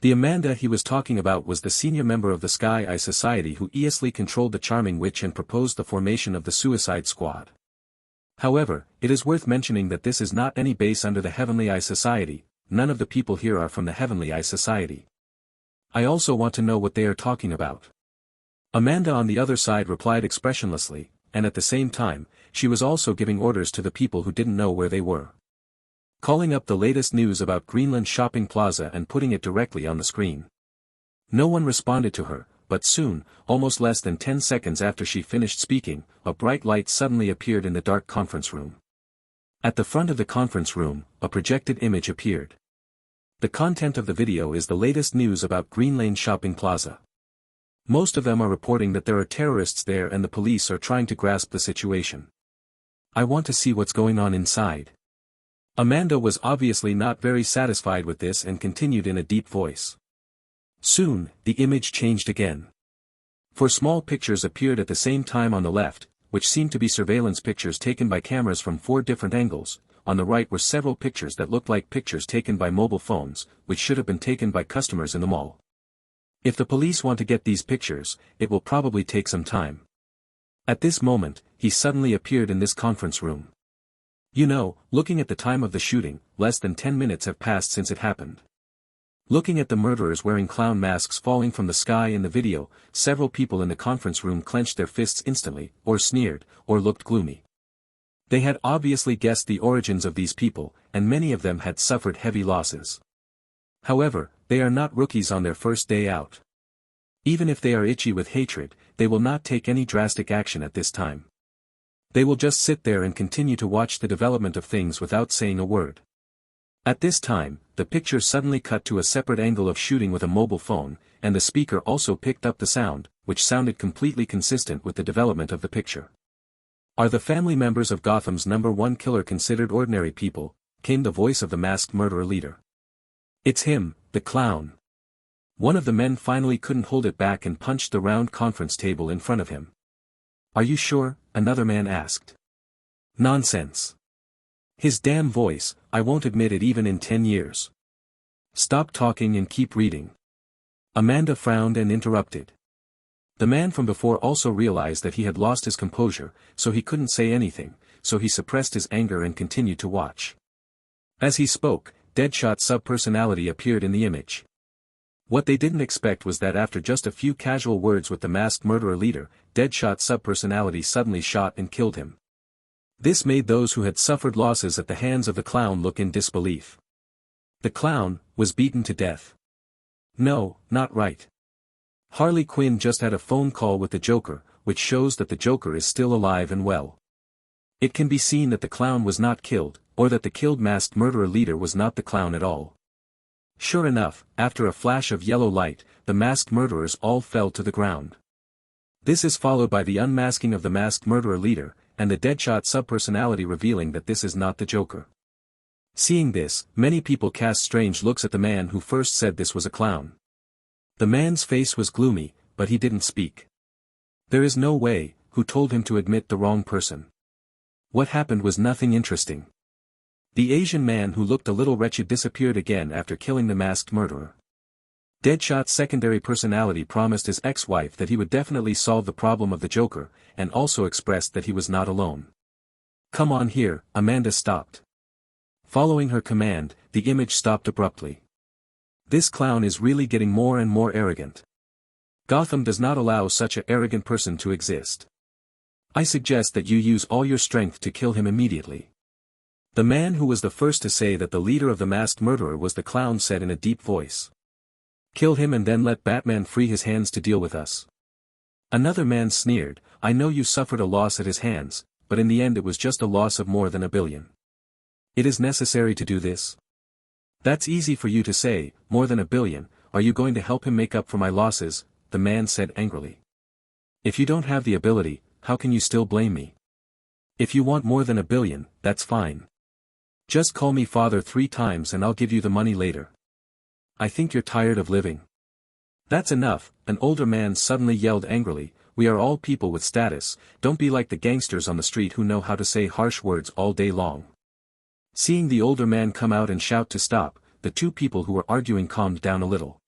The Amanda he was talking about was the senior member of the Sky Eye Society who easily controlled the Charming Witch and proposed the formation of the Suicide Squad. However, it is worth mentioning that this is not any base under the Heavenly Eye Society. None of the people here are from the Heavenly Eye Society. I also want to know what they are talking about. Amanda on the other side replied expressionlessly, and at the same time, she was also giving orders to the people who didn't know where they were. calling up the latest news about Greenland Shopping Plaza and putting it directly on the screen. No one responded to her, but soon, almost less than 10 seconds after she finished speaking, a bright light suddenly appeared in the dark conference room. At the front of the conference room, a projected image appeared. The content of the video is the latest news about Greenland Shopping Plaza. Most of them are reporting that there are terrorists there and the police are trying to grasp the situation. I want to see what's going on inside. Amanda was obviously not very satisfied with this and continued in a deep voice. Soon, the image changed again. 4 small pictures appeared at the same time on the left, which seemed to be surveillance pictures taken by cameras from 4 different angles. On the right were several pictures that looked like pictures taken by mobile phones, which should have been taken by customers in the mall. If the police want to get these pictures, it will probably take some time. At this moment, he suddenly appeared in this conference room. You know, looking at the time of the shooting, less than 10 minutes have passed since it happened. Looking at the murderers wearing clown masks falling from the sky in the video, several people in the conference room clenched their fists instantly, or sneered, or looked gloomy. They had obviously guessed the origins of these people, and many of them had suffered heavy losses. However, they are not rookies on their first day out. Even if they are itchy with hatred, they will not take any drastic action at this time. They will just sit there and continue to watch the development of things without saying a word. At this time, the picture suddenly cut to a separate angle of shooting with a mobile phone, and the speaker also picked up the sound, which sounded completely consistent with the development of the picture. Are the family members of Gotham's #1 killer considered ordinary people? Came the voice of the masked murderer leader. It's him, the clown. One of the men finally couldn't hold it back and punched the round conference table in front of him. Are you sure? Another man asked. Nonsense. His damn voice, I won't admit it even in 10 years. Stop talking and keep reading. Amanda frowned and interrupted. The man from before also realized that he had lost his composure, so he couldn't say anything, so he suppressed his anger and continued to watch. As he spoke, Deadshot subpersonality appeared in the image. What they didn't expect was that after just a few casual words with the masked murderer leader, Deadshot subpersonality suddenly shot and killed him. This made those who had suffered losses at the hands of the clown look in disbelief. The clown was beaten to death. No, not right. Harley Quinn just had a phone call with the Joker, which shows that the Joker is still alive and well. It can be seen that the clown was not killed, or that the killed masked murderer leader was not the clown at all. Sure enough, after a flash of yellow light, the masked murderers all fell to the ground. This is followed by the unmasking of the masked murderer leader, and the Deadshot subpersonality revealing that this is not the Joker. Seeing this, many people cast strange looks at the man who first said this was a clown. The man's face was gloomy, but he didn't speak. There is no way, who told him to admit the wrong person? What happened was nothing interesting. The Asian man who looked a little wretched disappeared again after killing the masked murderer. Deadshot's secondary personality promised his ex-wife that he would definitely solve the problem of the Joker, and also expressed that he was not alone. Come on here, Amanda stopped. Following her command, the image stopped abruptly. This clown is really getting more and more arrogant. Gotham does not allow such an arrogant person to exist. I suggest that you use all your strength to kill him immediately. The man who was the first to say that the leader of the masked murderer was the clown said in a deep voice. Kill him and then let Batman free his hands to deal with us. Another man sneered, I know you suffered a loss at his hands, but in the end it was just a loss of more than $1 billion. It is necessary to do this? That's easy for you to say, more than $1 billion, are you going to help him make up for my losses? The man said angrily. If you don't have the ability, how can you still blame me? If you want more than $1 billion, that's fine. Just call me father 3 times and I'll give you the money later. I think you're tired of living. That's enough, an older man suddenly yelled angrily, we are all people with status, don't be like the gangsters on the street who know how to say harsh words all day long. Seeing the older man come out and shout to stop, the 2 people who were arguing calmed down a little.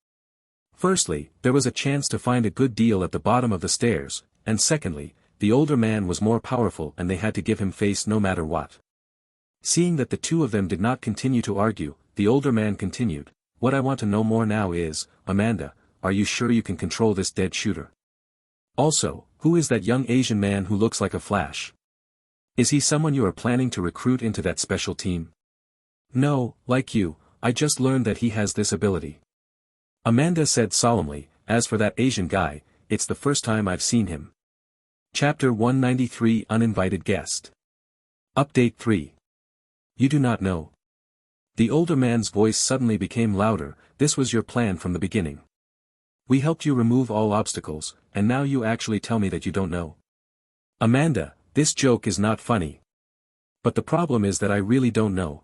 Firstly, there was a chance to find a good deal at the bottom of the stairs, and secondly, the older man was more powerful and they had to give him face no matter what. Seeing that the 2 of them did not continue to argue, the older man continued, what I want to know more now is, Amanda, are you sure you can control this dead shooter? Also, who is that young Asian man who looks like a Flash? Is he someone you are planning to recruit into that special team? No, like you, I just learned that he has this ability. Amanda said solemnly, as for that Asian guy, it's the first time I've seen him. Chapter 193 Uninvited Guest. Update 3. You do not know. The older man's voice suddenly became louder. This was your plan from the beginning. We helped you remove all obstacles, and now you actually tell me that you don't know. Amanda, this joke is not funny. But the problem is that I really don't know.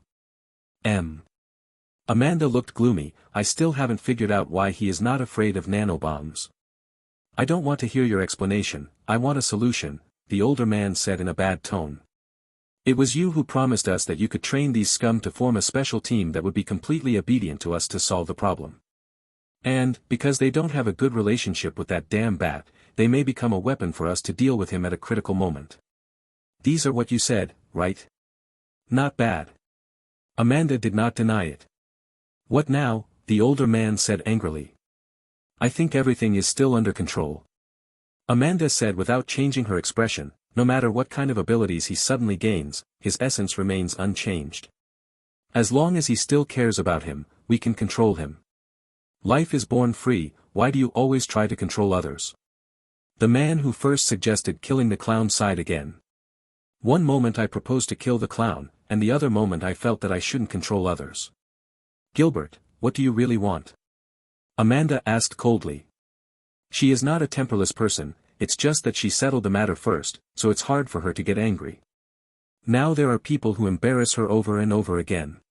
Amanda looked gloomy. I still haven't figured out why he is not afraid of nanobombs. I don't want to hear your explanation, I want a solution, the older man said in a bad tone. It was you who promised us that you could train these scum to form a special team that would be completely obedient to us to solve the problem. And, because they don't have a good relationship with that damn bat, they may become a weapon for us to deal with him at a critical moment. These are what you said, right? Not bad. Amanda did not deny it. What now? The older man said angrily. I think everything is still under control. Amanda said without changing her expression, no matter what kind of abilities he suddenly gains, his essence remains unchanged. As long as he still cares about him, we can control him. Life is born free, why do you always try to control others? The man who first suggested killing the clown sighed again. One moment I proposed to kill the clown, and the other moment I felt that I shouldn't control others. Gilbert, what do you really want? Amanda asked coldly. She is not a temperless person, it's just that she settled the matter first, so it's hard for her to get angry. Now there are people who embarrass her over and over again.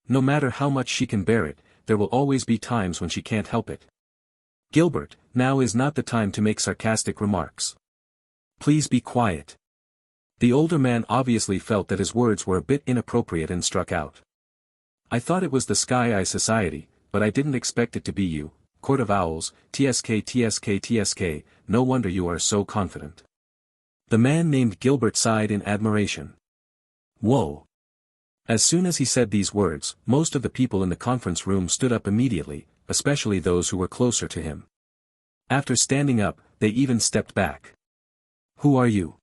No matter how much she can bear it, there will always be times when she can't help it. Gilbert, now is not the time to make sarcastic remarks. Please be quiet. The older man obviously felt that his words were a bit inappropriate and struck out. I thought it was the Sky Eye Society, but I didn't expect it to be you, Court of Owls, TSK, no wonder you are so confident. The man named Gilbert sighed in admiration. Whoa. As soon as he said these words, most of the people in the conference room stood up immediately, especially those who were closer to him. After standing up, they even stepped back. Who are you?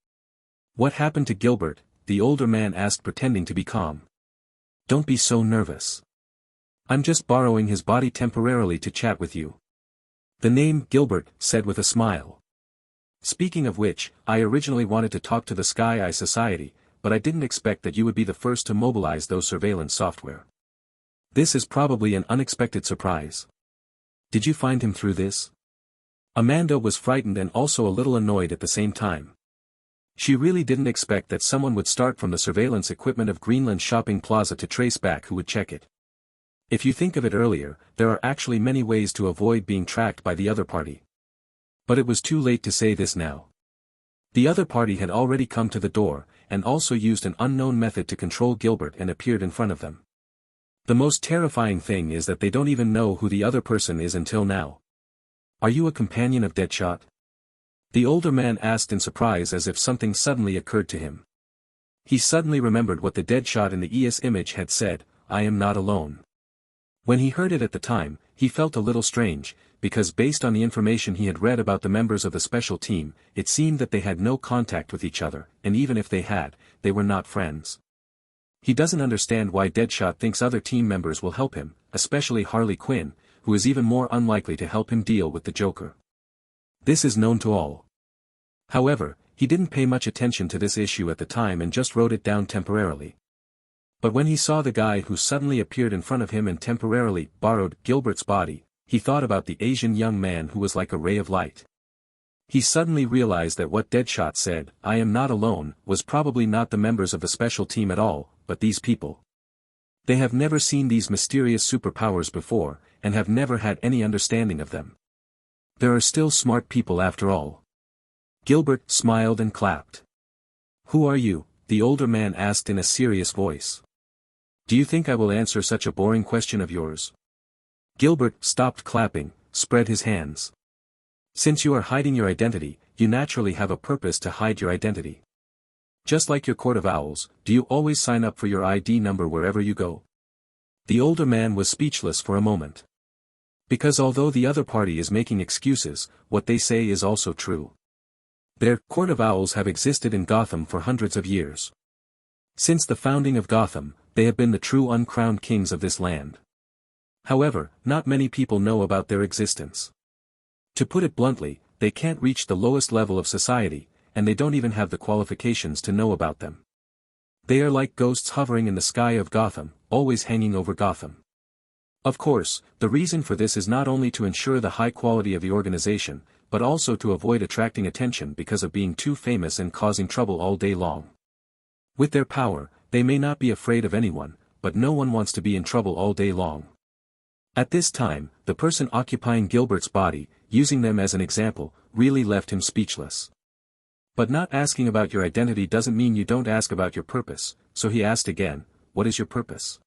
What happened to Gilbert? The older man asked, pretending to be calm. Don't be so nervous. I'm just borrowing his body temporarily to chat with you. The name Gilbert said with a smile. Speaking of which, I originally wanted to talk to the Sky Eye Society, but I didn't expect that you would be the first to mobilize those surveillance software. This is probably an unexpected surprise. Did you find him through this? Amanda was frightened and also a little annoyed at the same time. She really didn't expect that someone would start from the surveillance equipment of Greenland Shopping Plaza to trace back who would check it. If you think of it earlier, there are actually many ways to avoid being tracked by the other party. But it was too late to say this now. The other party had already come to the door, and also used an unknown method to control Gilbert and appeared in front of them. The most terrifying thing is that they don't even know who the other person is until now. Are you a companion of Deadshot? The older man asked in surprise as if something suddenly occurred to him. He suddenly remembered what the Deadshot in the ES image had said, I am not alone. When he heard it at the time, he felt a little strange, because based on the information he had read about the members of the special team, it seemed that they had no contact with each other, and even if they had, they were not friends. He doesn't understand why Deadshot thinks other team members will help him, especially Harley Quinn, who is even more unlikely to help him deal with the Joker. This is known to all. However, he didn't pay much attention to this issue at the time and just wrote it down temporarily. But when he saw the guy who suddenly appeared in front of him and temporarily borrowed Gilbert's body, he thought about the Asian young man who was like a ray of light. He suddenly realized that what Deadshot said, I am not alone, was probably not the members of the special team at all, but these people. They have never seen these mysterious superpowers before, and have never had any understanding of them. There are still smart people after all. Gilbert smiled and clapped. Who are you? The older man asked in a serious voice. Do you think I will answer such a boring question of yours? Gilbert stopped clapping, spread his hands. Since you are hiding your identity, you naturally have a purpose to hide your identity. Just like your Court of Owls, do you always sign up for your ID number wherever you go? The older man was speechless for a moment. Because although the other party is making excuses, what they say is also true. Their Court of Owls have existed in Gotham for hundreds of years. Since the founding of Gotham, they have been the true uncrowned kings of this land. However, not many people know about their existence. To put it bluntly, they can't reach the lowest level of society, and they don't even have the qualifications to know about them. They are like ghosts hovering in the sky of Gotham, always hanging over Gotham. Of course, the reason for this is not only to ensure the high quality of the organization, but also to avoid attracting attention because of being too famous and causing trouble all day long. With their power, they may not be afraid of anyone, but no one wants to be in trouble all day long. At this time, the person occupying Gilbert's body, using them as an example, really left him speechless. But not asking about your identity doesn't mean you don't ask about your purpose, so he asked again, "What is your purpose?"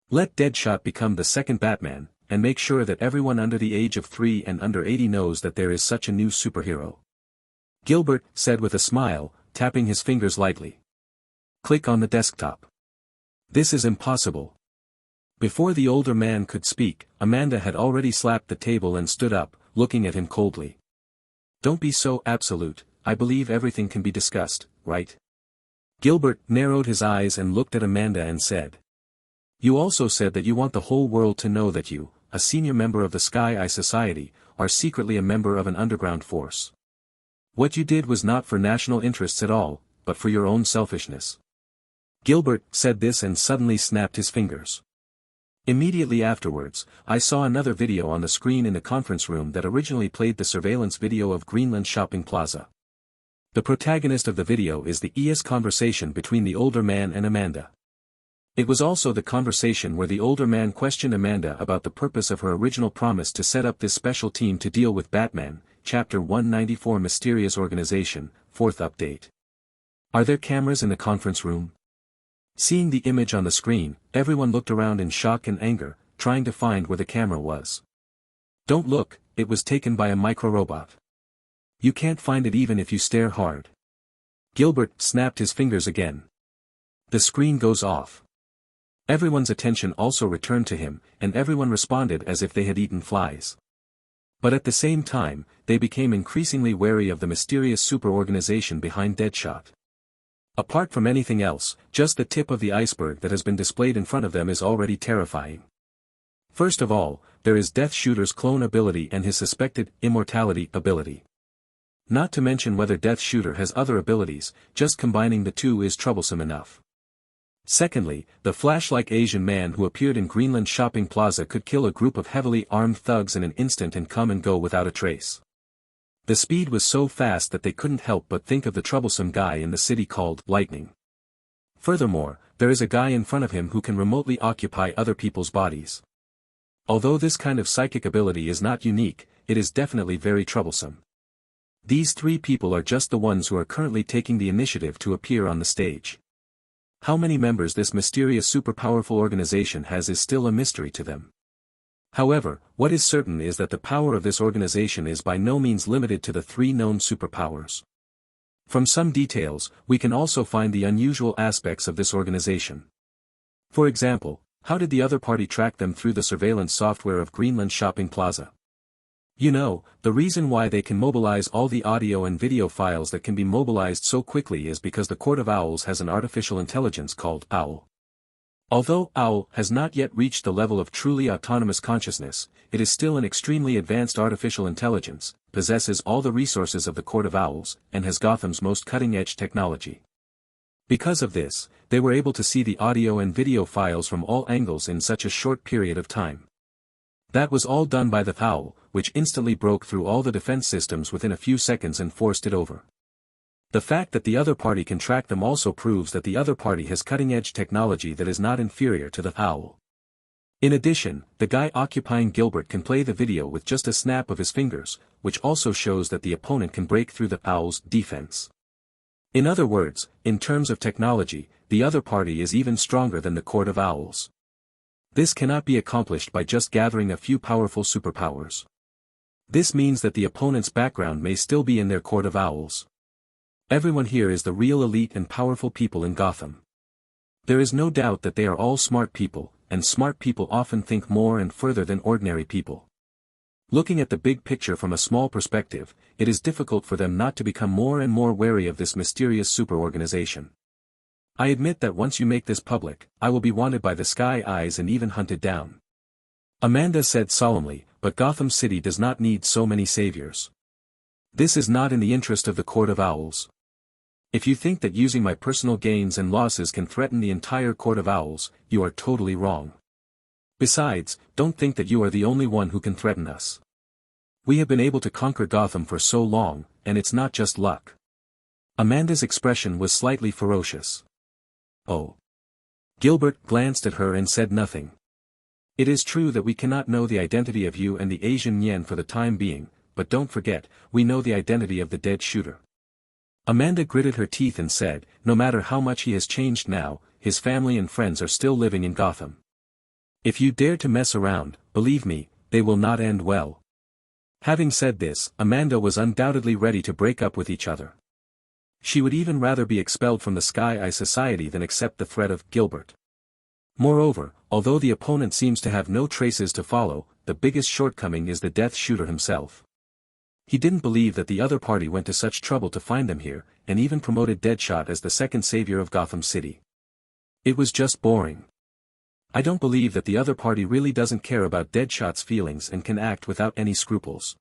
Let Deadshot become the second Batman, and make sure that everyone under the age of 3 and under 80 knows that there is such a new superhero. Gilbert said with a smile, tapping his fingers lightly. Click on the desktop. This is impossible. Before the older man could speak, Amanda had already slapped the table and stood up, looking at him coldly. Don't be so absolute, I believe everything can be discussed, right? Gilbert narrowed his eyes and looked at Amanda and said. You also said that you want the whole world to know that you, a senior member of the Sky Eye Society, are secretly a member of an underground force. What you did was not for national interests at all, but for your own selfishness. Gilbert said this and suddenly snapped his fingers. Immediately afterwards, I saw another video on the screen in the conference room that originally played the surveillance video of Greenland Shopping Plaza. The protagonist of the video is the ES conversation between the older man and Amanda. It was also the conversation where the older man questioned Amanda about the purpose of her original promise to set up this special team to deal with Batman, Chapter 194 Mysterious Organization, 4th update. Are there cameras in the conference room? Seeing the image on the screen, everyone looked around in shock and anger, trying to find where the camera was. Don't look, it was taken by a micro-robot. You can't find it even if you stare hard. Gilbert snapped his fingers again. The screen goes off. Everyone's attention also returned to him, and everyone responded as if they had eaten flies. But at the same time, they became increasingly wary of the mysterious super-organization behind Deadshot. Apart from anything else, just the tip of the iceberg that has been displayed in front of them is already terrifying. First of all, there is Death Shooter's clone ability and his suspected immortality ability. Not to mention whether Death Shooter has other abilities, just combining the two is troublesome enough. Secondly, the Flash-like Asian man who appeared in Greenland Shopping Plaza could kill a group of heavily armed thugs in an instant and come and go without a trace. The speed was so fast that they couldn't help but think of the troublesome guy in the city called Lightning. Furthermore, there is a guy in front of him who can remotely occupy other people's bodies. Although this kind of psychic ability is not unique, it is definitely very troublesome. These three people are just the ones who are currently taking the initiative to appear on the stage. How many members this mysterious super-powerful organization has is still a mystery to them. However, what is certain is that the power of this organization is by no means limited to the 3 known superpowers. From some details, we can also find the unusual aspects of this organization. For example, how did the other party track them through the surveillance software of Greenland Shopping Plaza? You know, the reason why they can mobilize all the audio and video files that can be mobilized so quickly is because the Court of Owls has an artificial intelligence called Owl. Although Owl has not yet reached the level of truly autonomous consciousness, it is still an extremely advanced artificial intelligence, possesses all the resources of the Court of Owls, and has Gotham's most cutting-edge technology. Because of this, they were able to see the audio and video files from all angles in such a short period of time. That was all done by the Owl, which instantly broke through all the defense systems within a few seconds and forced it over. The fact that the other party can track them also proves that the other party has cutting-edge technology that is not inferior to the Owl. In addition, the guy occupying Gilbert can play the video with just a snap of his fingers, which also shows that the opponent can break through the Owl's defense. In other words, in terms of technology, the other party is even stronger than the Court of Owls. This cannot be accomplished by just gathering a few powerful superpowers. This means that the opponent's background may still be in their Court of Owls. Everyone here is the real elite and powerful people in Gotham. There is no doubt that they are all smart people, and smart people often think more and further than ordinary people. Looking at the big picture from a small perspective, it is difficult for them not to become more and more wary of this mysterious superorganization. I admit that once you make this public, I will be wanted by the Sky Eyes and even hunted down. Amanda said solemnly, but Gotham City does not need so many saviors. This is not in the interest of the Court of Owls. If you think that using my personal gains and losses can threaten the entire Court of Owls, you are totally wrong. Besides, don't think that you are the only one who can threaten us. We have been able to conquer Gotham for so long, and it's not just luck. Amanda's expression was slightly ferocious. Oh. Gilbert glanced at her and said nothing. It is true that we cannot know the identity of you and the Asian yen for the time being, but don't forget, we know the identity of the dead shooter. Amanda gritted her teeth and said, no matter how much he has changed now, his family and friends are still living in Gotham. If you dare to mess around, believe me, they will not end well. Having said this, Amanda was undoubtedly ready to break up with each other. She would even rather be expelled from the Sky Eye Society than accept the threat of Gilbert. Moreover, although the opponent seems to have no traces to follow, the biggest shortcoming is the Death Shooter himself. He didn't believe that the other party went to such trouble to find them here, and even promoted Deadshot as the second savior of Gotham City. It was just boring. I don't believe that the other party really doesn't care about Deadshot's feelings and can act without any scruples.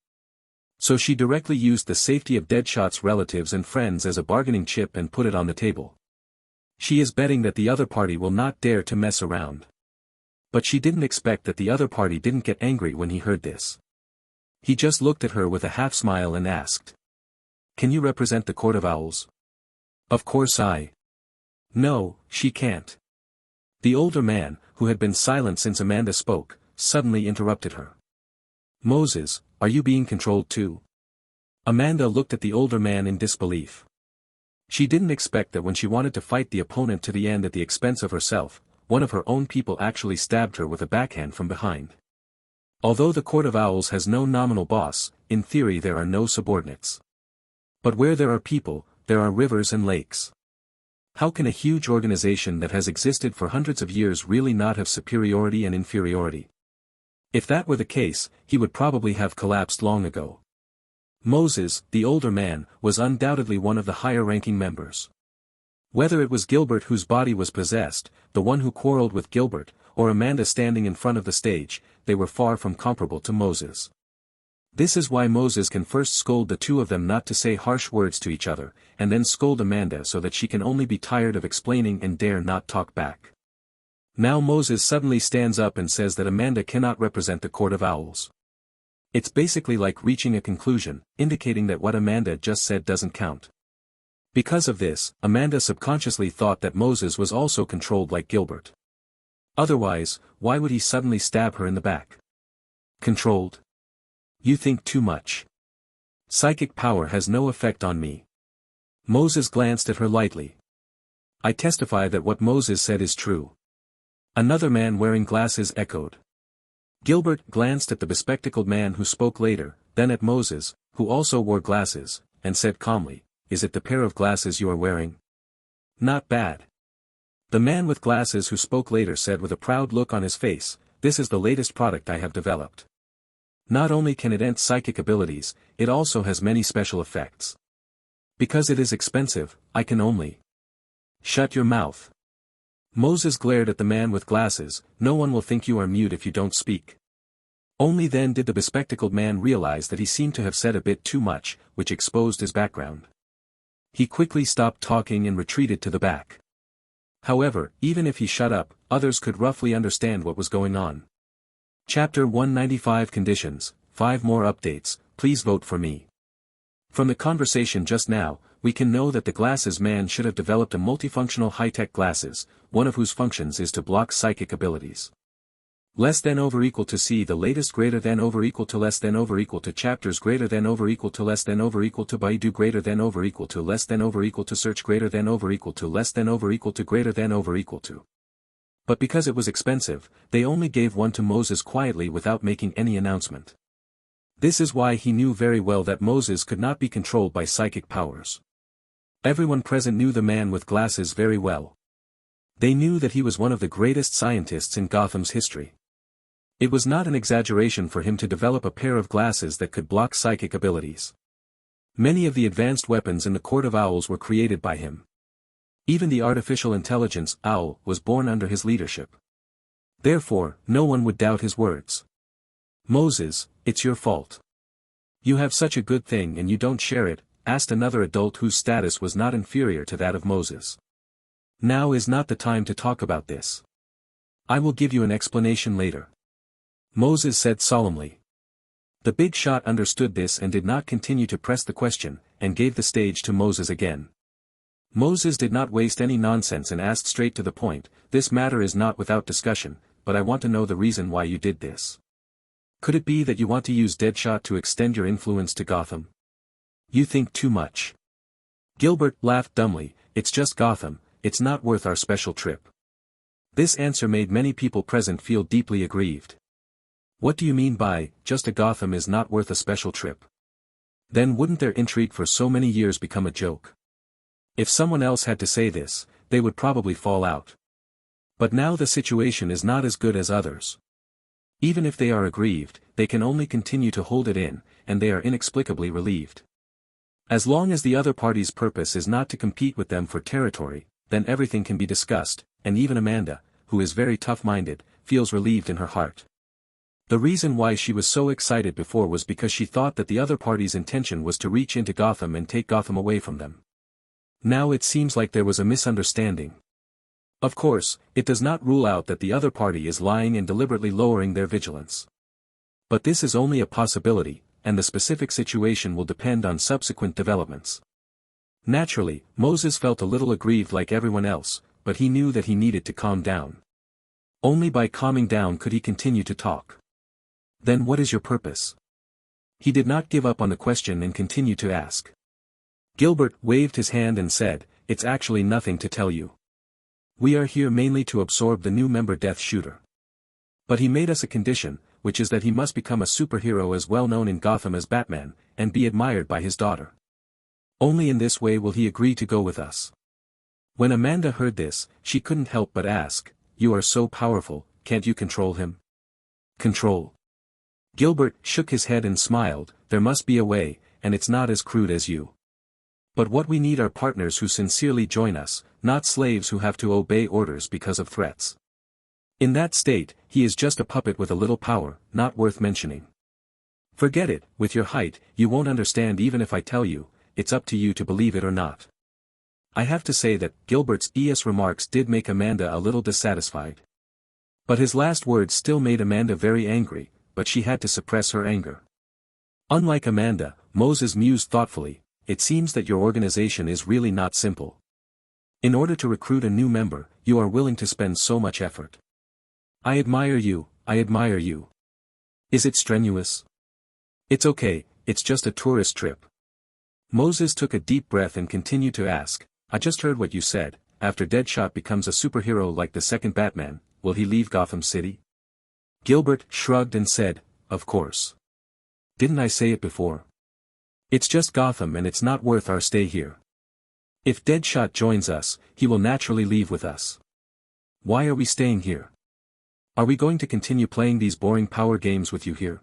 So she directly used the safety of Deadshot's relatives and friends as a bargaining chip and put it on the table. She is betting that the other party will not dare to mess around. But she didn't expect that the other party didn't get angry when he heard this. He just looked at her with a half smile and asked. Can you represent the Court of Owls? Of course I. No, she can't. The older man, who had been silent since Amanda spoke, suddenly interrupted her. Moses, are you being controlled too? Amanda looked at the older man in disbelief. She didn't expect that when she wanted to fight the opponent to the end at the expense of herself, one of her own people actually stabbed her with a backhand from behind. Although the Court of Owls has no nominal boss, in theory there are no subordinates. But where there are people, there are rivers and lakes. How can a huge organization that has existed for hundreds of years really not have superiority and inferiority? If that were the case, he would probably have collapsed long ago. Moses, the older man, was undoubtedly one of the higher-ranking members. Whether it was Gilbert whose body was possessed, the one who quarreled with Gilbert, or Amanda standing in front of the stage, they were far from comparable to Moses. This is why Moses can first scold the two of them not to say harsh words to each other, and then scold Amanda so that she can only be tired of explaining and dare not talk back. Now Moses suddenly stands up and says that Amanda cannot represent the Court of Owls. It's basically like reaching a conclusion, indicating that what Amanda just said doesn't count. Because of this, Amanda subconsciously thought that Moses was also controlled like Gilbert. Otherwise, why would he suddenly stab her in the back? Controlled? You think too much. Psychic power has no effect on me. Moses glanced at her lightly. I testify that what Moses said is true. Another man wearing glasses echoed. Gilbert glanced at the bespectacled man who spoke later, then at Moses, who also wore glasses, and said calmly, Is it the pair of glasses you are wearing? Not bad. The man with glasses who spoke later said with a proud look on his face, This is the latest product I have developed. Not only can it enhance psychic abilities, it also has many special effects. Because it is expensive, I can only. Shut your mouth. Moses glared at the man with glasses, No one will think you are mute if you don't speak. Only then did the bespectacled man realize that he seemed to have said a bit too much, which exposed his background. He quickly stopped talking and retreated to the back. However, even if he shut up, others could roughly understand what was going on. Chapter 195 Conditions, 5 more updates, please vote for me. From the conversation just now, we can know that the glasses man should have developed a multifunctional high-tech glasses, one of whose functions is to block psychic abilities. Less than over equal to C the latest greater than over equal to less than over equal to chapters greater than over equal to less than over equal to Baidu greater than over equal to less than over equal to search greater than over equal to less than over equal to greater than over equal to. But because it was expensive, they only gave one to Moses quietly without making any announcement. This is why he knew very well that Moses could not be controlled by psychic powers. Everyone present knew the man with glasses very well. They knew that he was one of the greatest scientists in Gotham's history. It was not an exaggeration for him to develop a pair of glasses that could block psychic abilities. Many of the advanced weapons in the Court of Owls were created by him. Even the artificial intelligence, Owl, was born under his leadership. Therefore, no one would doubt his words. Moses, it's your fault. You have such a good thing and you don't share it, asked another adult whose status was not inferior to that of Moses. Now is not the time to talk about this. I will give you an explanation later. Moses said solemnly. The big shot understood this and did not continue to press the question, and gave the stage to Moses again. Moses did not waste any nonsense and asked straight to the point, this matter is not without discussion, but I want to know the reason why you did this. Could it be that you want to use Deadshot to extend your influence to Gotham? You think too much. Gilbert laughed dumbly, it's just Gotham, it's not worth our special trip. This answer made many people present feel deeply aggrieved. What do you mean by, just a Gotham is not worth a special trip? Then wouldn't their intrigue for so many years become a joke? If someone else had to say this, they would probably fall out. But now the situation is not as good as others. Even if they are aggrieved, they can only continue to hold it in, and they are inexplicably relieved. As long as the other party's purpose is not to compete with them for territory, then everything can be discussed, and even Amanda, who is very tough-minded, feels relieved in her heart. The reason why she was so excited before was because she thought that the other party's intention was to reach into Gotham and take Gotham away from them. Now it seems like there was a misunderstanding. Of course, it does not rule out that the other party is lying and deliberately lowering their vigilance. But this is only a possibility, and the specific situation will depend on subsequent developments. Naturally, Moses felt a little aggrieved like everyone else, but he knew that he needed to calm down. Only by calming down could he continue to talk. Then what is your purpose? He did not give up on the question and continued to ask. Gilbert waved his hand and said, it's actually nothing to tell you. We are here mainly to absorb the new member Death Shooter. But he made us a condition, which is that he must become a superhero as well known in Gotham as Batman, and be admired by his daughter. Only in this way will he agree to go with us. When Amanda heard this, she couldn't help but ask, you are so powerful, can't you control him? Control? Gilbert shook his head and smiled, there must be a way, and it's not as crude as you. But what we need are partners who sincerely join us, not slaves who have to obey orders because of threats. In that state, he is just a puppet with a little power, not worth mentioning. Forget it, with your height, you won't understand even if I tell you, it's up to you to believe it or not. I have to say that Gilbert's remarks did make Amanda a little dissatisfied. But his last words still made Amanda very angry, but she had to suppress her anger. Unlike Amanda, Moses mused thoughtfully, it seems that your organization is really not simple. In order to recruit a new member, you are willing to spend so much effort. I admire you, I admire you. Is it strenuous? It's okay, it's just a tourist trip. Moses took a deep breath and continued to ask, I just heard what you said, after Deadshot becomes a superhero like the second Batman, will he leave Gotham City? Gilbert shrugged and said, of course. Didn't I say it before? It's just Gotham and it's not worth our stay here. If Deadshot joins us, he will naturally leave with us. Why are we staying here? Are we going to continue playing these boring power games with you here?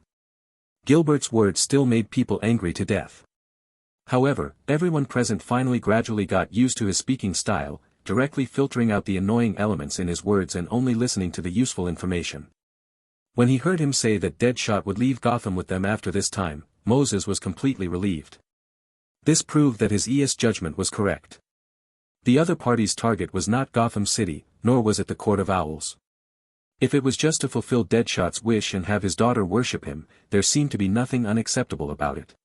Gilbert's words still made people angry to death. However, everyone present finally gradually got used to his speaking style, directly filtering out the annoying elements in his words and only listening to the useful information. When he heard him say that Deadshot would leave Gotham with them after this time, Moses was completely relieved. This proved that his judgment was correct. The other party's target was not Gotham City, nor was it the Court of Owls. If it was just to fulfill Deadshot's wish and have his daughter worship him, there seemed to be nothing unacceptable about it.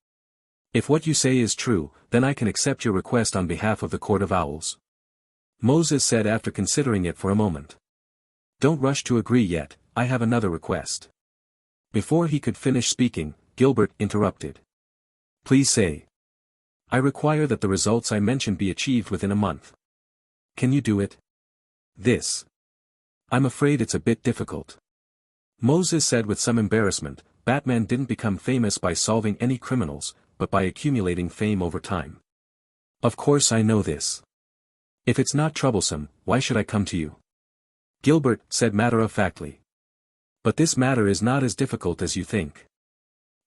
If what you say is true, then I can accept your request on behalf of the Court of Owls. Moses said after considering it for a moment. Don't rush to agree yet, I have another request. Before he could finish speaking, Gilbert interrupted. Please say. I require that the results I mentioned be achieved within a month. Can you do it? This. I'm afraid it's a bit difficult. Moses said with some embarrassment, Batman didn't become famous by solving any criminals, but by accumulating fame over time. Of course I know this. If it's not troublesome, why should I come to you? Gilbert said matter-of-factly. But this matter is not as difficult as you think.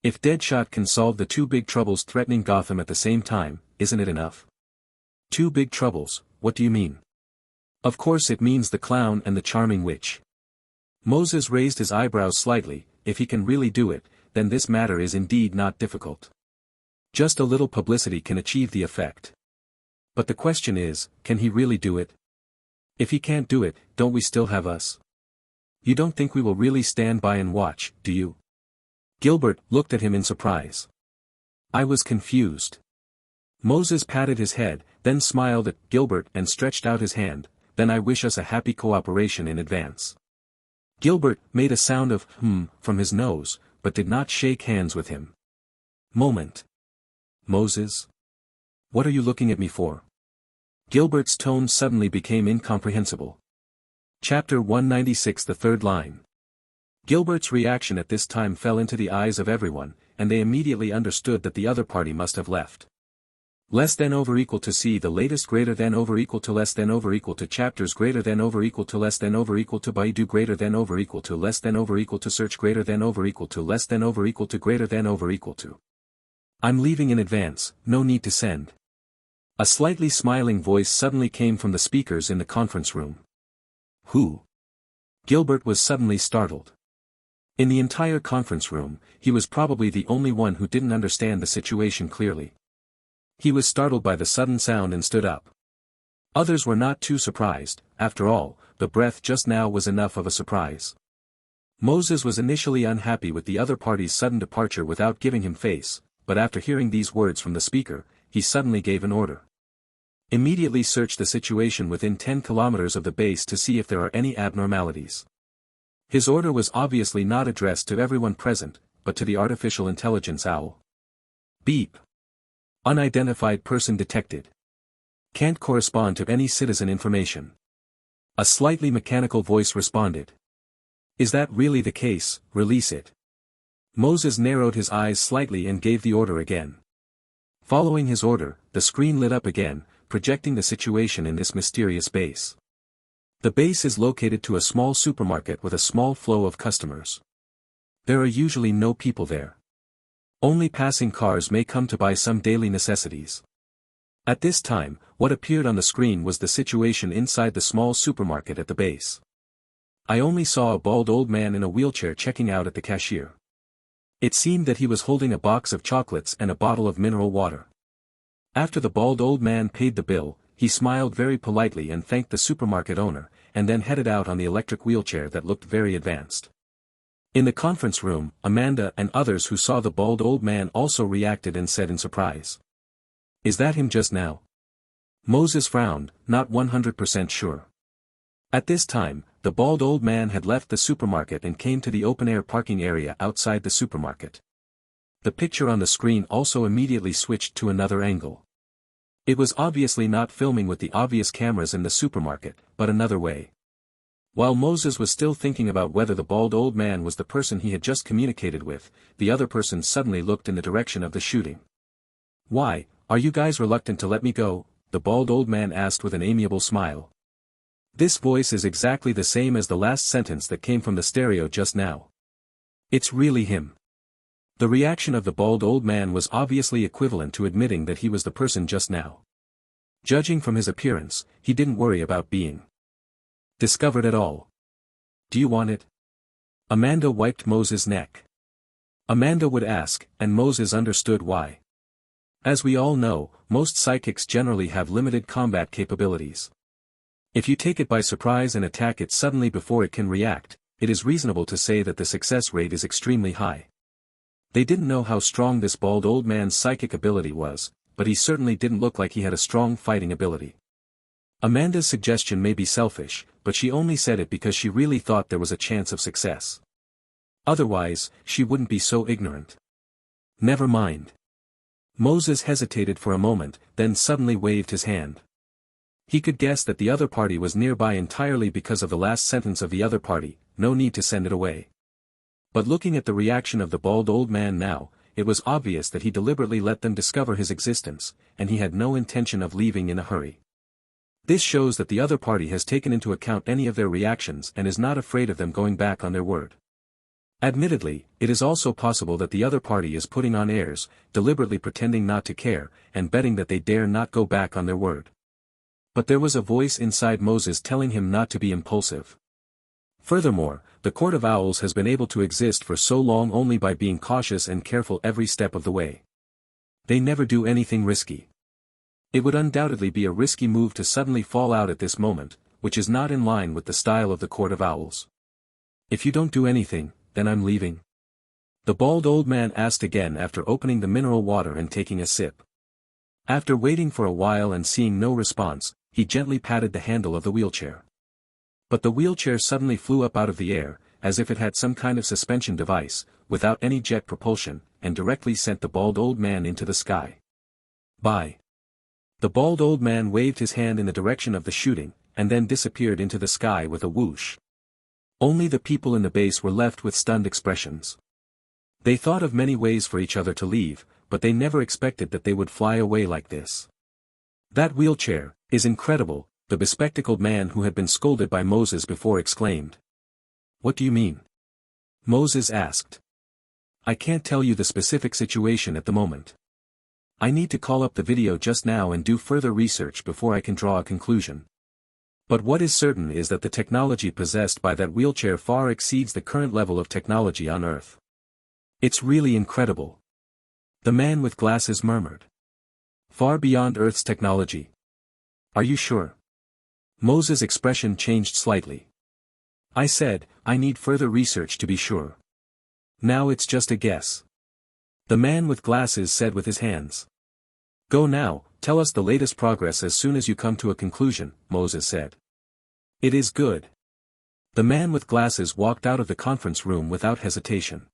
If Deadshot can solve the two big troubles threatening Gotham at the same time, isn't it enough? Two big troubles, what do you mean? Of course it means the clown and the charming witch. Moses raised his eyebrows slightly. If he can really do it, then this matter is indeed not difficult. Just a little publicity can achieve the effect. But the question is, can he really do it? If he can't do it, don't we still have us? You don't think we will really stand by and watch, do you? Gilbert looked at him in surprise. I was confused. Moses patted his head, then smiled at Gilbert and stretched out his hand. Then I wish us a happy cooperation in advance. Gilbert made a sound of from his nose, but did not shake hands with him. Moment. Moses? What are you looking at me for? Gilbert's tone suddenly became incomprehensible. Chapter 196, the third line. Gilbert's reaction at this time fell into the eyes of everyone, and they immediately understood that the other party must have left. Less than over equal to C, the latest greater than over equal to less than over equal to chapters greater than over equal to less than over equal to Baidu greater than over equal to less than over equal to search greater than over equal to less than over equal to greater than over equal to. I'm leaving in advance, no need to send. A slightly smiling voice suddenly came from the speakers in the conference room. Who? Gilbert was suddenly startled. In the entire conference room, he was probably the only one who didn't understand the situation clearly. He was startled by the sudden sound and stood up. Others were not too surprised. After all, the breath just now was enough of a surprise. Moses was initially unhappy with the other party's sudden departure without giving him face, but after hearing these words from the speaker, he suddenly gave an order. Immediately search the situation within 10 kilometers of the base to see if there are any abnormalities. His order was obviously not addressed to everyone present, but to the artificial intelligence owl. Beep. Unidentified person detected. Can't correspond to any citizen information. A slightly mechanical voice responded. Is that really the case? Release it. Moses narrowed his eyes slightly and gave the order again. Following his order, the screen lit up again, projecting the situation in this mysterious base. The base is located to a small supermarket with a small flow of customers. There are usually no people there. Only passing cars may come to buy some daily necessities. At this time, what appeared on the screen was the situation inside the small supermarket at the base. I only saw a bald old man in a wheelchair checking out at the cashier. It seemed that he was holding a box of chocolates and a bottle of mineral water. After the bald old man paid the bill, he smiled very politely and thanked the supermarket owner, and then headed out on the electric wheelchair that looked very advanced. In the conference room, Amanda and others who saw the bald old man also reacted and said in surprise. Is that him just now? Moses frowned, not 100% sure. At this time, the bald old man had left the supermarket and came to the open-air parking area outside the supermarket. The picture on the screen also immediately switched to another angle. It was obviously not filming with the obvious cameras in the supermarket, but another way. While Moses was still thinking about whether the bald old man was the person he had just communicated with, the other person suddenly looked in the direction of the shooting. Why, are you guys reluctant to let me go? The bald old man asked with an amiable smile. This voice is exactly the same as the last sentence that came from the stereo just now. It's really him. The reaction of the bald old man was obviously equivalent to admitting that he was the person just now. Judging from his appearance, he didn't worry about being discovered at all. Do you want it? Amanda wiped Moses' neck. Amanda would ask, and Moses understood why. As we all know, most psychics generally have limited combat capabilities. If you take it by surprise and attack it suddenly before it can react, it is reasonable to say that the success rate is extremely high. They didn't know how strong this bald old man's psychic ability was, but he certainly didn't look like he had a strong fighting ability. Amanda's suggestion may be selfish, but she only said it because she really thought there was a chance of success. Otherwise, she wouldn't be so ignorant. Never mind. Moses hesitated for a moment, then suddenly waved his hand. He could guess that the other party was nearby entirely because of the last sentence of the other party, no need to send it away. But looking at the reaction of the bald old man now, it was obvious that he deliberately let them discover his existence, and he had no intention of leaving in a hurry. This shows that the other party has taken into account any of their reactions and is not afraid of them going back on their word. Admittedly, it is also possible that the other party is putting on airs, deliberately pretending not to care, and betting that they dare not go back on their word. But there was a voice inside Moses telling him not to be impulsive. Furthermore, the Court of Owls has been able to exist for so long only by being cautious and careful every step of the way. They never do anything risky. It would undoubtedly be a risky move to suddenly fall out at this moment, which is not in line with the style of the Court of Owls. If you don't do anything, then I'm leaving. The bald old man asked again after opening the mineral water and taking a sip. After waiting for a while and seeing no response, he gently patted the handle of the wheelchair. But the wheelchair suddenly flew up out of the air, as if it had some kind of suspension device, without any jet propulsion, and directly sent the bald old man into the sky. Bye. The bald old man waved his hand in the direction of the shooting, and then disappeared into the sky with a whoosh. Only the people in the base were left with stunned expressions. They thought of many ways for each other to leave, but they never expected that they would fly away like this. That wheelchair is incredible, the bespectacled man who had been scolded by Moses before exclaimed. What do you mean? Moses asked. I can't tell you the specific situation at the moment. I need to call up the video just now and do further research before I can draw a conclusion. But what is certain is that the technology possessed by that wheelchair far exceeds the current level of technology on Earth. It's really incredible. The man with glasses murmured. Far beyond Earth's technology. Are you sure? Moses' expression changed slightly. I said, I need further research to be sure. Now it's just a guess. The man with glasses said with his hands. Go now, tell us the latest progress as soon as you come to a conclusion, Moses said. It is good. The man with glasses walked out of the conference room without hesitation.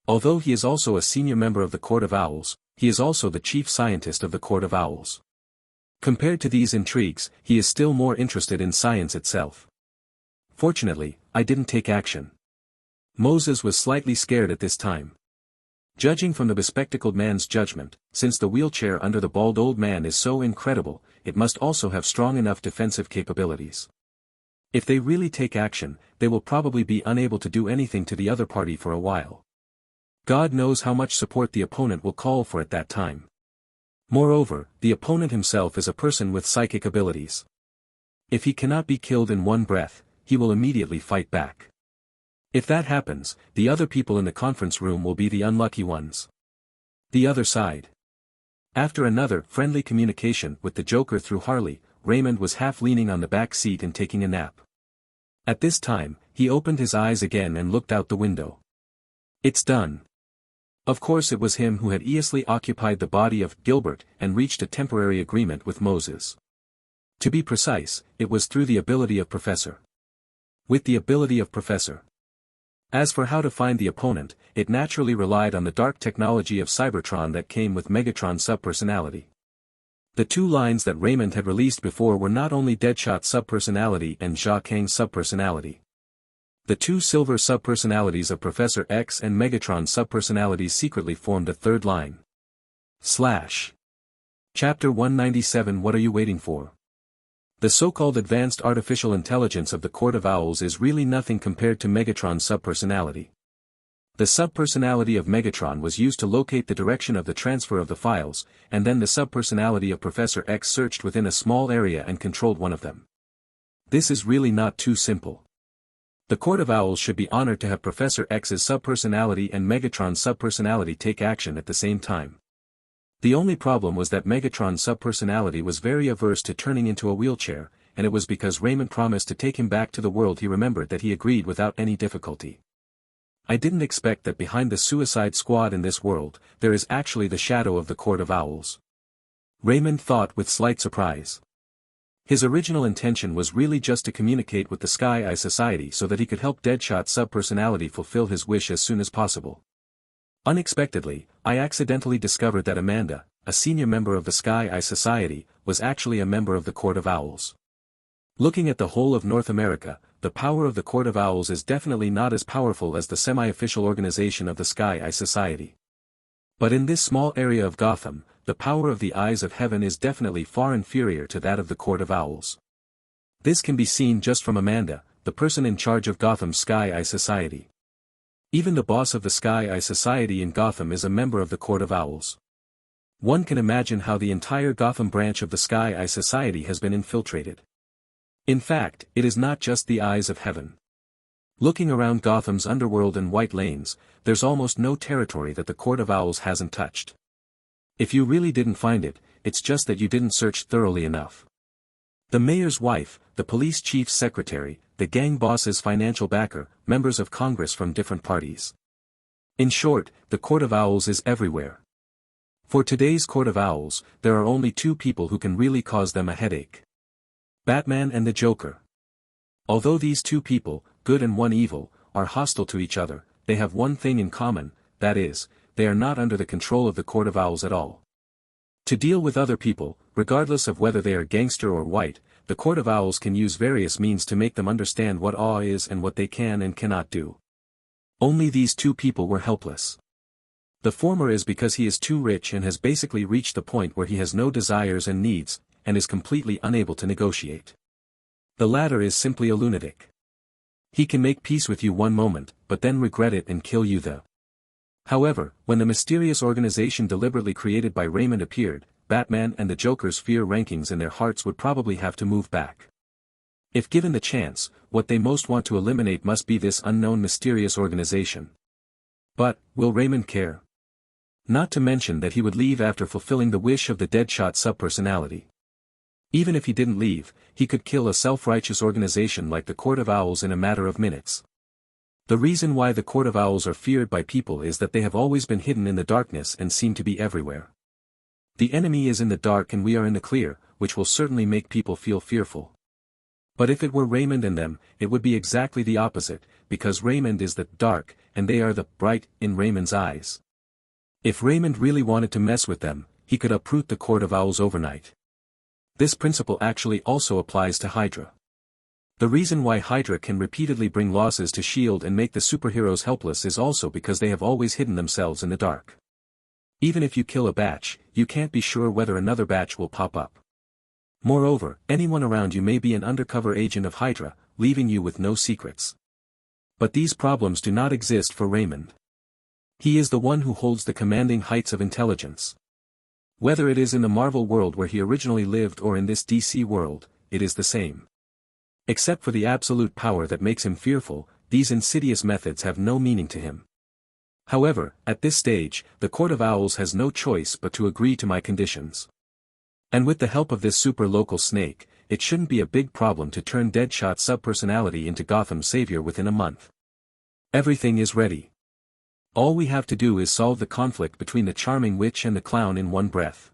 Although he is also a senior member of the Court of Owls, he is also the chief scientist of the Court of Owls. Compared to these intrigues, he is still more interested in science itself. Fortunately, I didn't take action. Moses was slightly scared at this time. Judging from the bespectacled man's judgment, since the wheelchair under the bald old man is so incredible, it must also have strong enough defensive capabilities. If they really take action, they will probably be unable to do anything to the other party for a while. God knows how much support the opponent will call for at that time. Moreover, the opponent himself is a person with psychic abilities. If he cannot be killed in one breath, he will immediately fight back. If that happens, the other people in the conference room will be the unlucky ones. The other side. After another friendly communication with the Joker through Harley, Raymond was half leaning on the back seat and taking a nap. At this time, he opened his eyes again and looked out the window. It's done. Of course it was him who had easily occupied the body of Gilbert and reached a temporary agreement with Moses. To be precise, it was through the ability of Professor. With the ability of Professor. As for how to find the opponent, it naturally relied on the dark technology of Cybertron that came with Megatron's subpersonality. The two lines that Raymond had released before were not only Deadshot's subpersonality and Jia Kang's subpersonality. The two silver subpersonalities of Professor X and Megatron's subpersonalities secretly formed a third line. Chapter 197 What are you waiting for? The so-called advanced artificial intelligence of the Court of Owls is really nothing compared to Megatron's subpersonality. The subpersonality of Megatron was used to locate the direction of the transfer of the files, and then the subpersonality of Professor X searched within a small area and controlled one of them. This is really not too simple. The Court of Owls should be honored to have Professor X's subpersonality and Megatron's subpersonality take action at the same time. The only problem was that Megatron's subpersonality was very averse to turning into a wheelchair, and it was because Raymond promised to take him back to the world he remembered that he agreed without any difficulty. I didn't expect that behind the Suicide Squad in this world, there is actually the shadow of the Court of Owls. Raymond thought with slight surprise. His original intention was really just to communicate with the Sky Eye Society so that he could help Deadshot's subpersonality fulfill his wish as soon as possible. Unexpectedly, I accidentally discovered that Amanda, a senior member of the Sky Eye Society, was actually a member of the Court of Owls. Looking at the whole of North America, the power of the Court of Owls is definitely not as powerful as the semi-official organization of the Sky Eye Society. But in this small area of Gotham, the power of the Eyes of Heaven is definitely far inferior to that of the Court of Owls. This can be seen just from Amanda, the person in charge of Gotham's Sky Eye Society. Even the boss of the Sky Eye Society in Gotham is a member of the Court of Owls. One can imagine how the entire Gotham branch of the Sky Eye Society has been infiltrated. In fact, it is not just the eyes of heaven. Looking around Gotham's underworld and White Lanes, there's almost no territory that the Court of Owls hasn't touched. If you really didn't find it, it's just that you didn't search thoroughly enough. The mayor's wife, the police chief's secretary, the gang boss's financial backer, members of Congress from different parties. In short, the Court of Owls is everywhere. For today's Court of Owls, there are only two people who can really cause them a headache. Batman and the Joker. Although these two people, good and one evil, are hostile to each other, they have one thing in common, that is, they are not under the control of the Court of Owls at all. To deal with other people, regardless of whether they are gangster or white, the Court of Owls can use various means to make them understand what awe is and what they can and cannot do. Only these two people were helpless. The former is because he is too rich and has basically reached the point where he has no desires and needs, and is completely unable to negotiate. The latter is simply a lunatic. He can make peace with you one moment, but then regret it and kill you the. However, when the mysterious organization deliberately created by Raymond appeared, Batman and the Joker's fear rankings in their hearts would probably have to move back. If given the chance, what they most want to eliminate must be this unknown mysterious organization. But, will Raymond care? Not to mention that he would leave after fulfilling the wish of the Deadshot subpersonality. Even if he didn't leave, he could kill a self-righteous organization like the Court of Owls in a matter of minutes. The reason why the Court of Owls are feared by people is that they have always been hidden in the darkness and seem to be everywhere. The enemy is in the dark and we are in the clear, which will certainly make people feel fearful. But if it were Raymond and them, it would be exactly the opposite, because Raymond is the dark, and they are the bright in Raymond's eyes. If Raymond really wanted to mess with them, he could uproot the Court of Owls overnight. This principle actually also applies to Hydra. The reason why Hydra can repeatedly bring losses to S.H.I.E.L.D. and make the superheroes helpless is also because they have always hidden themselves in the dark. Even if you kill a batch, you can't be sure whether another batch will pop up. Moreover, anyone around you may be an undercover agent of Hydra, leaving you with no secrets. But these problems do not exist for Raymond. He is the one who holds the commanding heights of intelligence. Whether it is in the Marvel world where he originally lived or in this DC world, it is the same. Except for the absolute power that makes him fearful, these insidious methods have no meaning to him. However, at this stage, the Court of Owls has no choice but to agree to my conditions. And with the help of this super-local snake, it shouldn't be a big problem to turn Deadshot subpersonality into Gotham's savior within a month. Everything is ready. All we have to do is solve the conflict between the charming witch and the clown in one breath.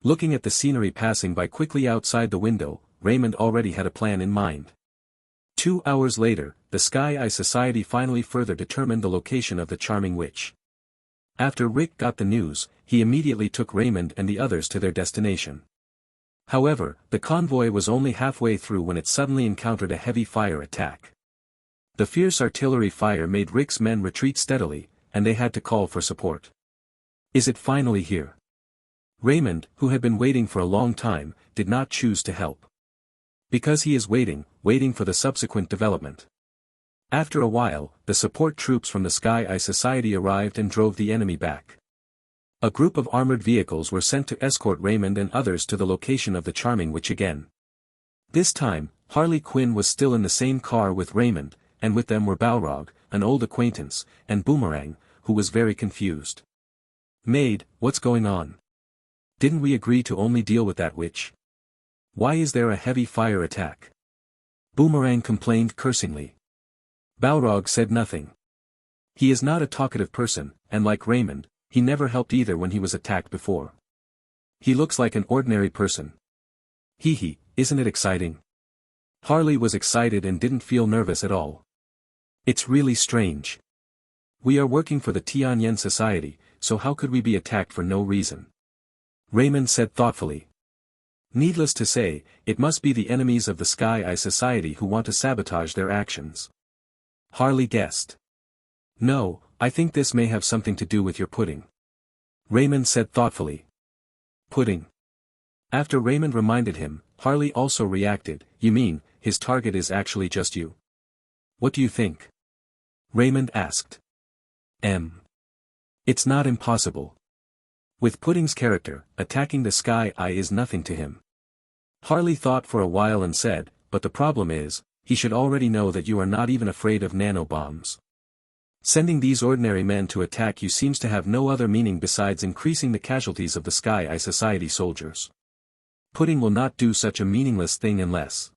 Looking at the scenery passing by quickly outside the window, Raymond already had a plan in mind. 2 hours later, the Sky Eye Society finally further determined the location of the charming witch. After Rick got the news, he immediately took Raymond and the others to their destination. However, the convoy was only halfway through when it suddenly encountered a heavy fire attack. The fierce artillery fire made Rick's men retreat steadily, and they had to call for support. Is it finally here? Raymond, who had been waiting for a long time, did not choose to help. Because he is waiting for the subsequent development. After a while, the support troops from the Sky Eye Society arrived and drove the enemy back. A group of armored vehicles were sent to escort Raymond and others to the location of the charming witch again. This time, Harley Quinn was still in the same car with Raymond, and with them were Balrog, an old acquaintance, and Boomerang, who was very confused. "Maid, what's going on? Didn't we agree to only deal with that witch? Why is there a heavy fire attack?" Boomerang complained cursingly. Balrog said nothing. He is not a talkative person, and like Raymond, he never helped either when he was attacked before. He looks like an ordinary person. Hee, isn't it exciting? Harley was excited and didn't feel nervous at all. It's really strange. We are working for the Tianyan Society, so how could we be attacked for no reason? Raymond said thoughtfully. Needless to say, it must be the enemies of the Sky Eye Society who want to sabotage their actions. Harley guessed. No, I think this may have something to do with your pudding. Raymond said thoughtfully. Pudding. After Raymond reminded him, Harley also reacted. You mean, his target is actually just you? What do you think? Raymond asked. It's not impossible. With Pudding's character, attacking the sky eye is nothing to him. Harley thought for a while and said, but the problem is, he should already know that you are not even afraid of nanobombs. Sending these ordinary men to attack you seems to have no other meaning besides increasing the casualties of the Sky Eye Society soldiers. Pudding will not do such a meaningless thing unless...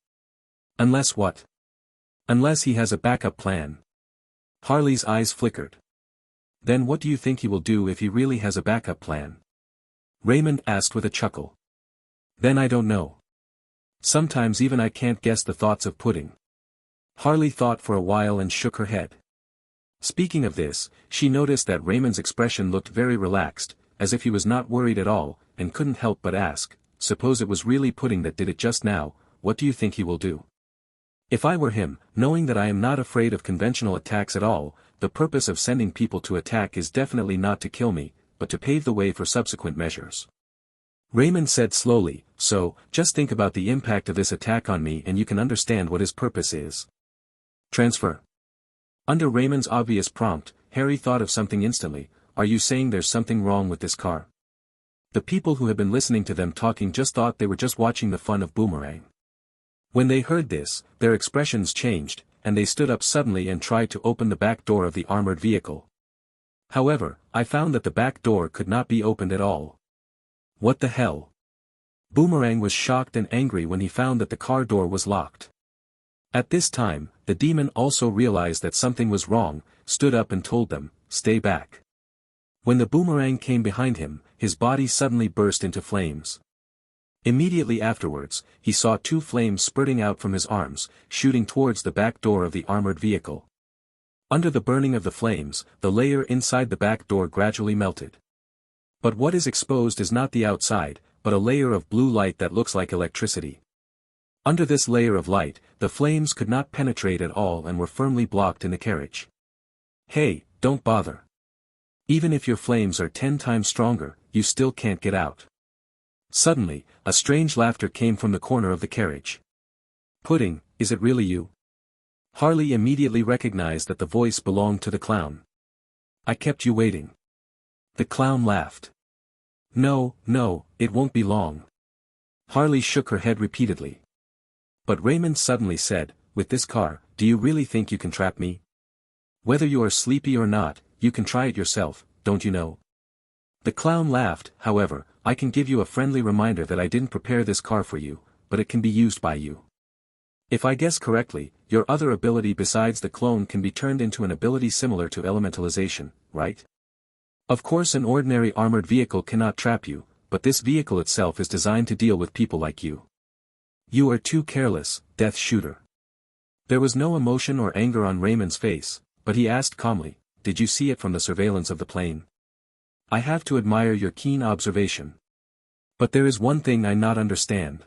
Unless what? Unless he has a backup plan. Harley's eyes flickered. Then what do you think he will do if he really has a backup plan? Raymond asked with a chuckle. Then I don't know. Sometimes even I can't guess the thoughts of Pudding. Harley thought for a while and shook her head. Speaking of this, she noticed that Raymond's expression looked very relaxed, as if he was not worried at all, and couldn't help but ask, suppose it was really Pudding that did it just now, what do you think he will do? If I were him, knowing that I am not afraid of conventional attacks at all, the purpose of sending people to attack is definitely not to kill me, but to pave the way for subsequent measures. Raymond said slowly, so, just think about the impact of this attack on me and you can understand what his purpose is. Transfer. Under Raymond's obvious prompt, Harry thought of something instantly. Are you saying there's something wrong with this car? The people who had been listening to them talking just thought they were just watching the fun of Boomerang. When they heard this, their expressions changed, and they stood up suddenly and tried to open the back door of the armored vehicle. However, I found that the back door could not be opened at all. What the hell? Boomerang was shocked and angry when he found that the car door was locked. At this time, the demon also realized that something was wrong, stood up and told them, stay back. When the boomerang came behind him, his body suddenly burst into flames. Immediately afterwards, he saw two flames spurting out from his arms, shooting towards the back door of the armored vehicle. Under the burning of the flames, the layer inside the back door gradually melted. But what is exposed is not the outside, but a layer of blue light that looks like electricity. Under this layer of light, the flames could not penetrate at all and were firmly blocked in the carriage. Hey, don't bother. Even if your flames are 10 times stronger, you still can't get out. Suddenly, a strange laughter came from the corner of the carriage. Pudding, is it really you? Harley immediately recognized that the voice belonged to the clown. I kept you waiting. The clown laughed. No, it won't be long. Harley shook her head repeatedly. But Raymond suddenly said, with this car, do you really think you can trap me? Whether you are sleepy or not, you can try it yourself, don't you know? The clown laughed. However, I can give you a friendly reminder that I didn't prepare this car for you, but it can be used by you. If I guess correctly, your other ability besides the clone can be turned into an ability similar to elementalization, right? Of course an ordinary armored vehicle cannot trap you, but this vehicle itself is designed to deal with people like you. You are too careless, Death Shooter. There was no emotion or anger on Raymond's face, but he asked calmly, did you see it from the surveillance of the plane? I have to admire your keen observation. But there is one thing I not understand.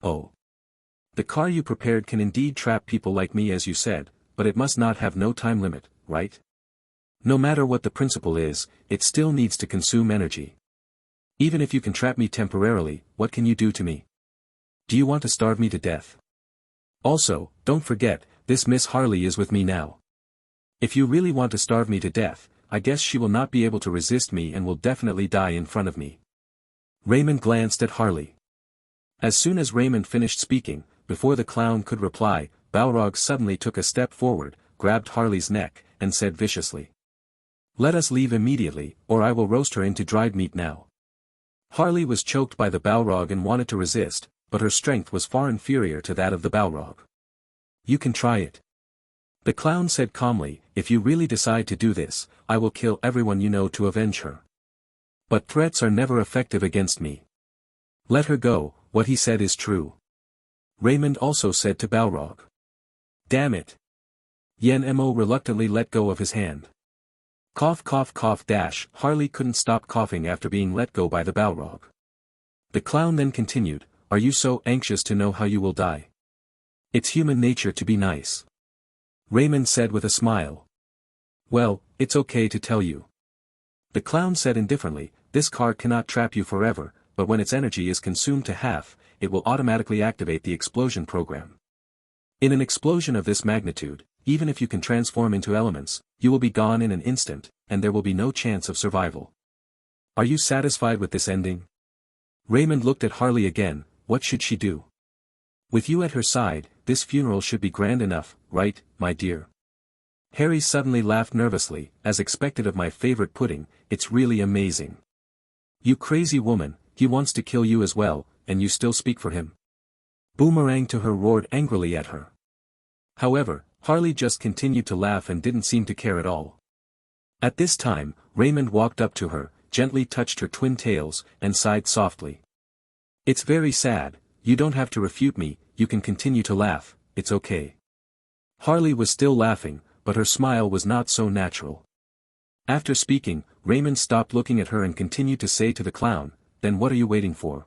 Oh. The car you prepared can indeed trap people like me as you said, but it must not have no time limit, right? No matter what the principle is, it still needs to consume energy. Even if you can trap me temporarily, what can you do to me? Do you want to starve me to death? Also, don't forget, this Miss Harley is with me now. If you really want to starve me to death, I guess she will not be able to resist me and will definitely die in front of me. Raymond glanced at Harley. As soon as Raymond finished speaking, before the clown could reply, Balrog suddenly took a step forward, grabbed Harley's neck, and said viciously. Let us leave immediately, or I will roast her into dried meat now. Harley was choked by the Balrog and wanted to resist, but her strength was far inferior to that of the Balrog. You can try it. The clown said calmly, if you really decide to do this, I will kill everyone you know to avenge her. But threats are never effective against me. Let her go, what he said is true. Raymond also said to Balrog. Damn it. Yen Mo reluctantly let go of his hand. Cough cough cough dash. Harley couldn't stop coughing after being let go by the Balrog. The clown then continued, are you so anxious to know how you will die? It's human nature to be nice. Raymond said with a smile. Well, it's okay to tell you. The clown said indifferently, this car cannot trap you forever, but when its energy is consumed to half, it will automatically activate the explosion program. In an explosion of this magnitude, even if you can transform into elements, you will be gone in an instant, and there will be no chance of survival. Are you satisfied with this ending? Raymond looked at Harley again. What should she do? With you at her side, this funeral should be grand enough, right, my dear? Harry suddenly laughed nervously, as expected of my favorite pudding. It's really amazing. You crazy woman, he wants to kill you as well, and you still speak for him. Boomerang to her roared angrily at her. However, Harley just continued to laugh and didn't seem to care at all. At this time, Raymond walked up to her, gently touched her twin tails, and sighed softly. It's very sad, you don't have to refute me, you can continue to laugh, it's okay. Harley was still laughing, but her smile was not so natural. After speaking, Raymond stopped looking at her and continued to say to the clown, then what are you waiting for?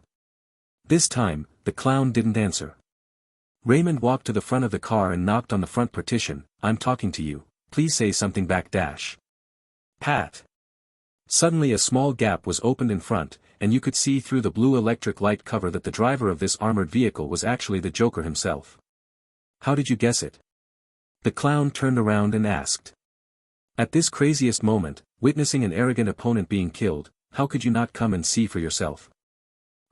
This time, the clown didn't answer. Raymond walked to the front of the car and knocked on the front partition. I'm talking to you, please say something back dash. Pat. Suddenly a small gap was opened in front, and you could see through the blue electric light cover that the driver of this armored vehicle was actually the Joker himself. How did you guess it? The clown turned around and asked. At this craziest moment, witnessing an arrogant opponent being killed, how could you not come and see for yourself?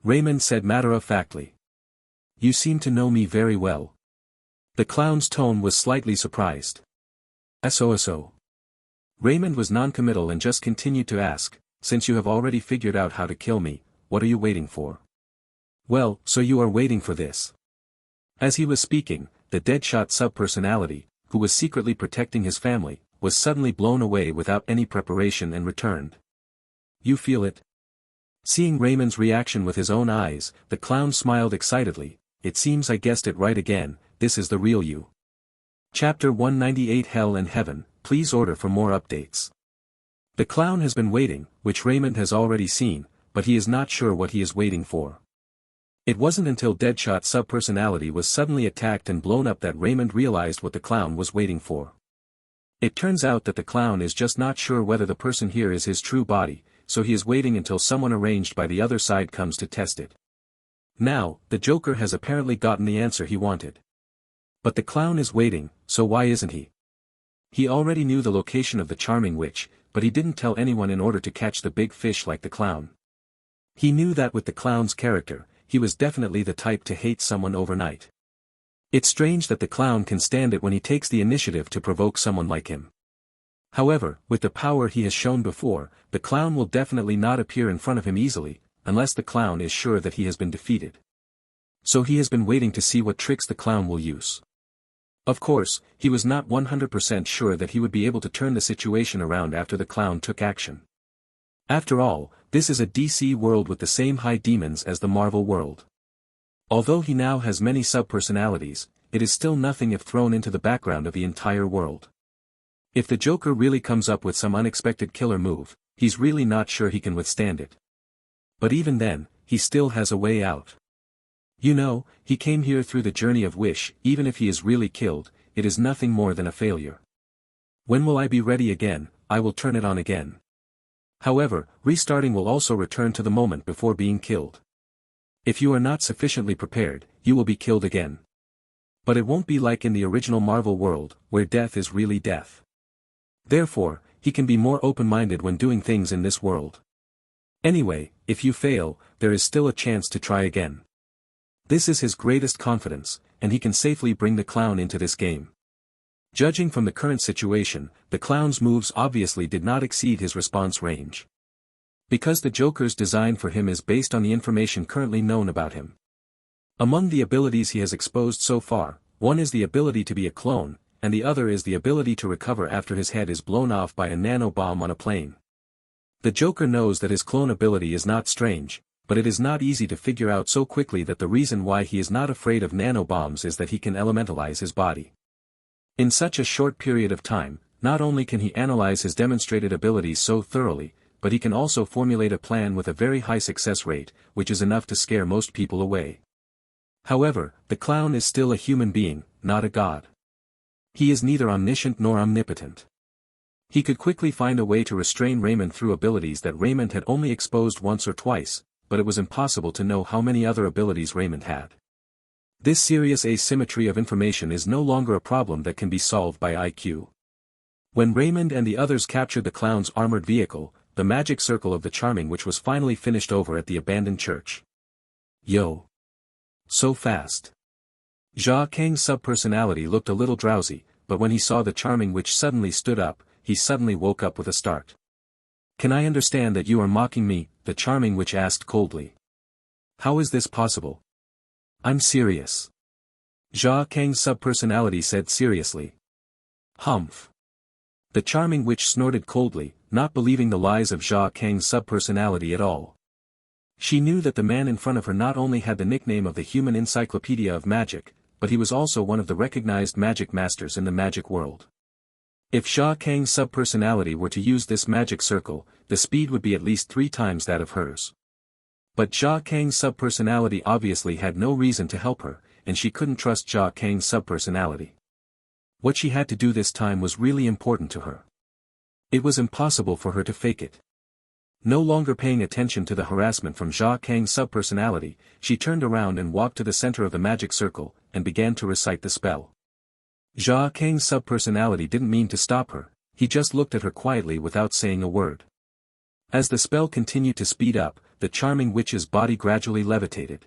Raymond said matter-of-factly. You seem to know me very well. The clown's tone was slightly surprised. So. Raymond was non-committal and just continued to ask, since you have already figured out how to kill me, what are you waiting for? Well, so you are waiting for this. As he was speaking, the deadshot subpersonality, who was secretly protecting his family, was suddenly blown away without any preparation and returned. You feel it? Seeing Raymond's reaction with his own eyes, the clown smiled excitedly. It seems I guessed it right again, this is the real you. Chapter 198 Hell and Heaven, please order for more updates. The clown has been waiting, which Raymond has already seen, but he is not sure what he is waiting for. It wasn't until Deadshot subpersonality was suddenly attacked and blown up that Raymond realized what the clown was waiting for. It turns out that the clown is just not sure whether the person here is his true body, so he is waiting until someone arranged by the other side comes to test it. Now, the Joker has apparently gotten the answer he wanted. But the clown is waiting, so why isn't he? He already knew the location of the charming witch, but he didn't tell anyone in order to catch the big fish like the clown. He knew that with the clown's character, he was definitely the type to hate someone overnight. It's strange that the clown can stand it when he takes the initiative to provoke someone like him. However, with the power he has shown before, the clown will definitely not appear in front of him easily, unless the clown is sure that he has been defeated. So he has been waiting to see what tricks the clown will use. Of course, he was not 100% sure that he would be able to turn the situation around after the clown took action. After all, this is a DC world with the same high demons as the Marvel world. Although he now has many subpersonalities, it is still nothing if thrown into the background of the entire world. If the Joker really comes up with some unexpected killer move, he's really not sure he can withstand it. But even then, he still has a way out. You know, he came here through the journey of wish. Even if he is really killed, it is nothing more than a failure. When will I be ready again? I will turn it on again. However, restarting will also return to the moment before being killed. If you are not sufficiently prepared, you will be killed again. But it won't be like in the original Marvel world, where death is really death. Therefore, he can be more open-minded when doing things in this world. Anyway, if you fail, there is still a chance to try again. This is his greatest confidence, and he can safely bring the clown into this game. Judging from the current situation, the clown's moves obviously did not exceed his response range. Because the Joker's design for him is based on the information currently known about him. Among the abilities he has exposed so far, one is the ability to be a clone, and the other is the ability to recover after his head is blown off by a nanobomb on a plane. The Joker knows that his clone ability is not strange, but it is not easy to figure out so quickly that the reason why he is not afraid of nanobombs is that he can elementalize his body. In such a short period of time, not only can he analyze his demonstrated abilities so thoroughly, but he can also formulate a plan with a very high success rate, which is enough to scare most people away. However, the clown is still a human being, not a god. He is neither omniscient nor omnipotent. He could quickly find a way to restrain Raymond through abilities that Raymond had only exposed once or twice, but it was impossible to know how many other abilities Raymond had. This serious asymmetry of information is no longer a problem that can be solved by IQ. When Raymond and the others captured the clown's armored vehicle, the the magic circle of the charming witch was finally finished over at the abandoned church. Yo! So fast. Jia Kang's subpersonality looked a little drowsy, but when he saw the charming witch suddenly stood up, he suddenly woke up with a start. Can I understand that you are mocking me? The charming witch asked coldly. How is this possible? I'm serious. Jia Kang's subpersonality said seriously. Humph. The charming witch snorted coldly, not believing the lies of Jia Kang's subpersonality at all. She knew that the man in front of her not only had the nickname of the human encyclopedia of magic, but he was also one of the recognized magic masters in the magic world. If Jia Kang's subpersonality were to use this magic circle, the speed would be at least 3 times that of hers. But Jia Kang's subpersonality obviously had no reason to help her, and she couldn't trust Jia Kang's subpersonality. What she had to do this time was really important to her. It was impossible for her to fake it. No longer paying attention to the harassment from Jia Kang's subpersonality, she turned around and walked to the center of the magic circle, and began to recite the spell. Jia Kang's subpersonality didn't mean to stop her, he just looked at her quietly without saying a word. As the spell continued to speed up, the charming witch's body gradually levitated.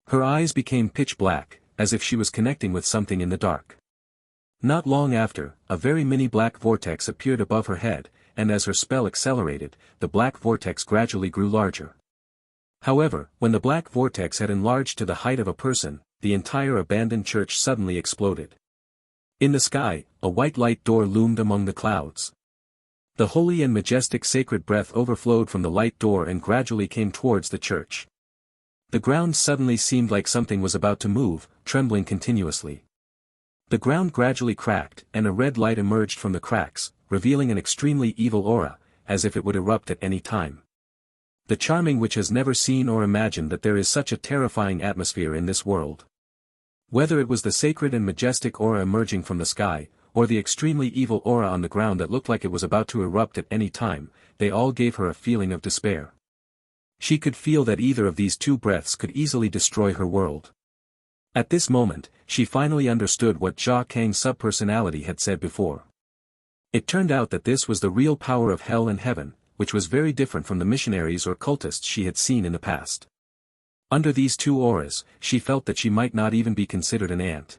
Her eyes became pitch black, as if she was connecting with something in the dark. Not long after, a very mini black vortex appeared above her head, and as her spell accelerated, the black vortex gradually grew larger. However, when the black vortex had enlarged to the height of a person, the entire abandoned church suddenly exploded. In the sky, a white light door loomed among the clouds. The holy and majestic sacred breath overflowed from the light door and gradually came towards the church. The ground suddenly seemed like something was about to move, trembling continuously. The ground gradually cracked, and a red light emerged from the cracks, revealing an extremely evil aura, as if it would erupt at any time. The charming witch has never seen or imagined that there is such a terrifying atmosphere in this world. Whether it was the sacred and majestic aura emerging from the sky, or the extremely evil aura on the ground that looked like it was about to erupt at any time, they all gave her a feeling of despair. She could feel that either of these two breaths could easily destroy her world. At this moment, she finally understood what Jia Kang's subpersonality had said before. It turned out that this was the real power of hell and heaven, which was very different from the missionaries or cultists she had seen in the past. Under these two auras, she felt that she might not even be considered an ant.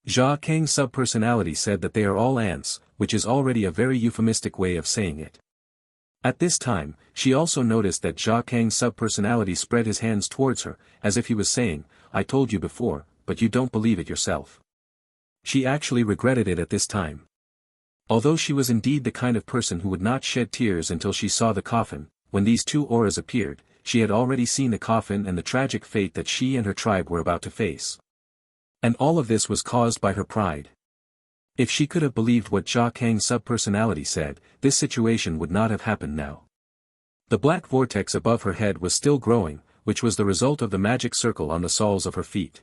Jia Kang's subpersonality said that they are all ants, which is already a very euphemistic way of saying it. At this time, she also noticed that Jia Kang's subpersonality spread his hands towards her, as if he was saying, I told you before, but you don't believe it yourself. She actually regretted it at this time. Although she was indeed the kind of person who would not shed tears until she saw the coffin, when these two auras appeared, she had already seen the coffin and the tragic fate that she and her tribe were about to face. And all of this was caused by her pride. If she could have believed what Jia Kang's subpersonality said, this situation would not have happened now. The black vortex above her head was still growing, which was the result of the magic circle on the soles of her feet.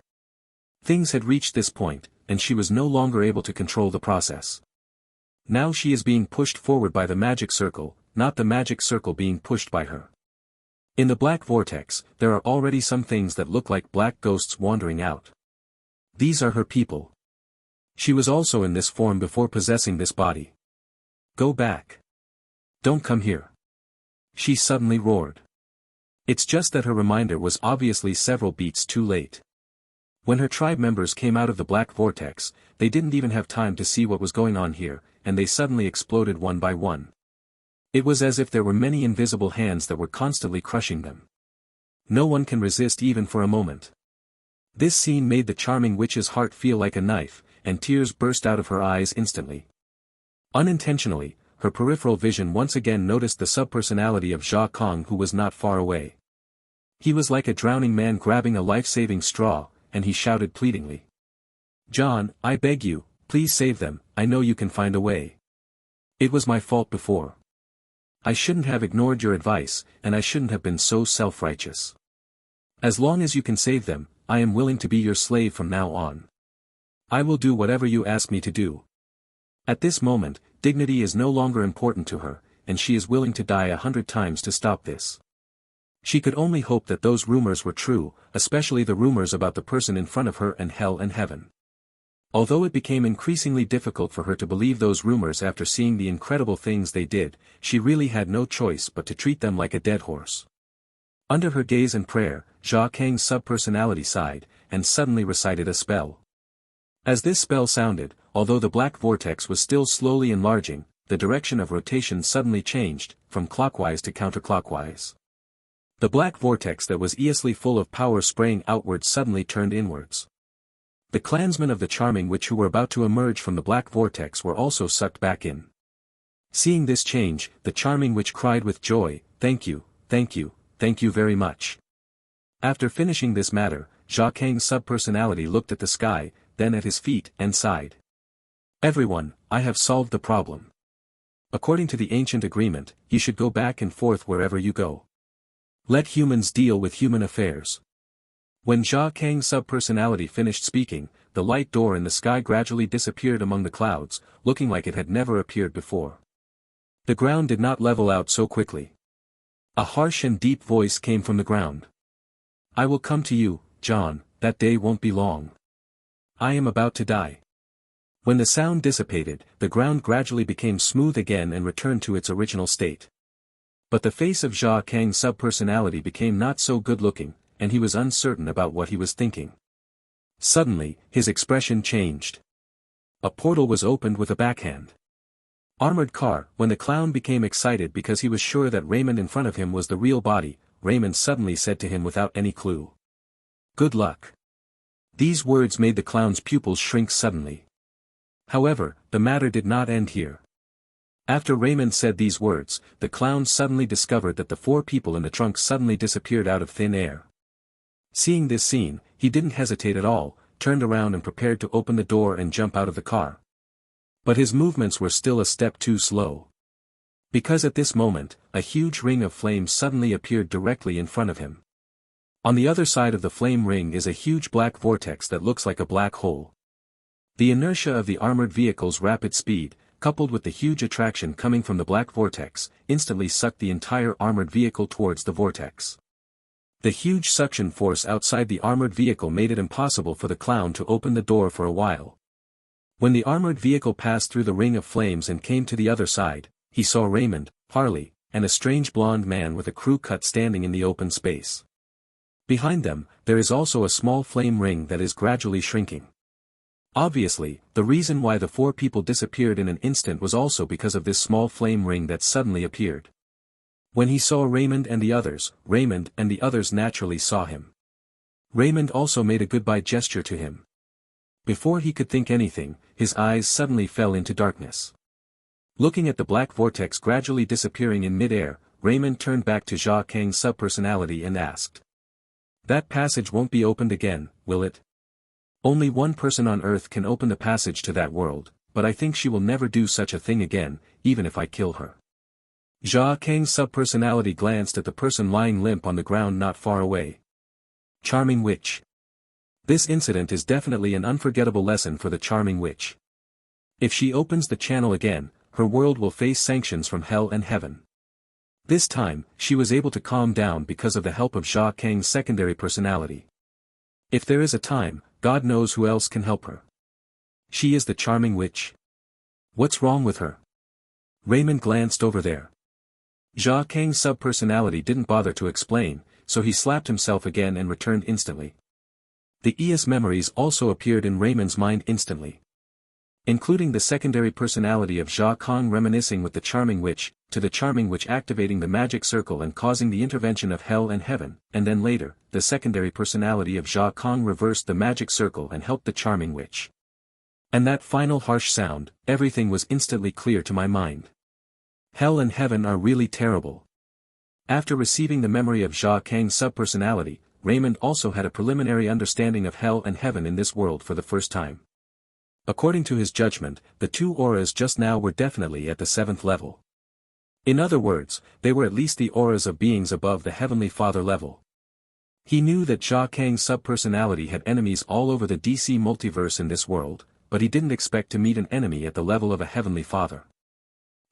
Things had reached this point, and she was no longer able to control the process. Now she is being pushed forward by the magic circle, not the magic circle being pushed by her. In the black vortex, there are already some things that look like black ghosts wandering out. These are her people. She was also in this form before possessing this body. Go back. Don't come here. She suddenly roared. It's just that her reminder was obviously several beats too late. When her tribe members came out of the black vortex, they didn't even have time to see what was going on here, and they suddenly exploded one by one. It was as if there were many invisible hands that were constantly crushing them. No one can resist even for a moment. This scene made the charming witch's heart feel like a knife, and tears burst out of her eyes instantly. Unintentionally, her peripheral vision once again noticed the subpersonality of Jia Kang, who was not far away. He was like a drowning man grabbing a life-saving straw, and he shouted pleadingly. John, I beg you, please save them, I know you can find a way. It was my fault before. I shouldn't have ignored your advice, and I shouldn't have been so self-righteous. As long as you can save them, I am willing to be your slave from now on. I will do whatever you ask me to do. At this moment, dignity is no longer important to her, and she is willing to die 100 times to stop this. She could only hope that those rumors were true, especially the rumors about the person in front of her and hell and heaven. Although it became increasingly difficult for her to believe those rumors after seeing the incredible things they did, she really had no choice but to treat them like a dead horse. Under her gaze and prayer, Jia Kang's subpersonality sighed, and suddenly recited a spell. As this spell sounded, although the black vortex was still slowly enlarging, the direction of rotation suddenly changed, from clockwise to counterclockwise. The black vortex that was easily full of power spraying outwards suddenly turned inwards. The clansmen of the Charming Witch who were about to emerge from the black vortex were also sucked back in. Seeing this change, the Charming Witch cried with joy, "Thank you, thank you, thank you very much." After finishing this matter, Jia Kang's subpersonality looked at the sky, then at his feet, and sighed. "Everyone, I have solved the problem. According to the ancient agreement, you should go back and forth wherever you go. Let humans deal with human affairs." When Jia Kang's subpersonality finished speaking, the light door in the sky gradually disappeared among the clouds, looking like it had never appeared before. The ground did not level out so quickly. A harsh and deep voice came from the ground. "I will come to you, John, that day won't be long. I am about to die." When the sound dissipated, the ground gradually became smooth again and returned to its original state. But the face of Jia Kang's subpersonality became not so good-looking, and he was uncertain about what he was thinking. Suddenly, his expression changed. A portal was opened with a backhand. Armored car. When the clown became excited because he was sure that Raymond in front of him was the real body, Raymond suddenly said to him without any clue. "Good luck." These words made the clown's pupils shrink suddenly. However, the matter did not end here. After Raymond said these words, the clown suddenly discovered that the four people in the trunk suddenly disappeared out of thin air. Seeing this scene, he didn't hesitate at all, turned around and prepared to open the door and jump out of the car. But his movements were still a step too slow. Because at this moment, a huge ring of flame suddenly appeared directly in front of him. On the other side of the flame ring is a huge black vortex that looks like a black hole. The inertia of the armored vehicle's rapid speed, coupled with the huge attraction coming from the black vortex, instantly sucked the entire armored vehicle towards the vortex. The huge suction force outside the armored vehicle made it impossible for the clown to open the door for a while. When the armored vehicle passed through the ring of flames and came to the other side, he saw Raymond, Harley, and a strange blonde man with a crew cut standing in the open space. Behind them, there is also a small flame ring that is gradually shrinking. Obviously, the reason why the four people disappeared in an instant was also because of this small flame ring that suddenly appeared. When he saw Raymond and the others naturally saw him. Raymond also made a goodbye gesture to him. Before he could think anything, his eyes suddenly fell into darkness. Looking at the black vortex gradually disappearing in mid-air, Raymond turned back to Jia Kang's subpersonality and asked. "That passage won't be opened again, will it? Only one person on Earth can open the passage to that world, but I think she will never do such a thing again, even if I kill her." Jia Kang's subpersonality glanced at the person lying limp on the ground not far away. Charming Witch. This incident is definitely an unforgettable lesson for the Charming Witch. If she opens the channel again, her world will face sanctions from hell and heaven. This time, she was able to calm down because of the help of Jia Kang's secondary personality. If there is a time, God knows who else can help her. She is the Charming Witch. What's wrong with her? Raymond glanced over there. Jia Kang's subpersonality didn't bother to explain, so he slapped himself again and returned instantly. The ES memories also appeared in Raymond's mind instantly. Including the secondary personality of Jia Kang reminiscing with the Charming Witch, to the Charming Witch activating the magic circle and causing the intervention of hell and heaven, and then later, the secondary personality of Jia Kang reversed the magic circle and helped the Charming Witch. And that final harsh sound, everything was instantly clear to my mind. Hell and heaven are really terrible. After receiving the memory of Jia Kang's subpersonality, Raymond also had a preliminary understanding of hell and heaven in this world for the first time. According to his judgment, the two auras just now were definitely at the 7th level. In other words, they were at least the auras of beings above the Heavenly Father level. He knew that Jia Kang's subpersonality had enemies all over the DC multiverse in this world, but he didn't expect to meet an enemy at the level of a Heavenly Father.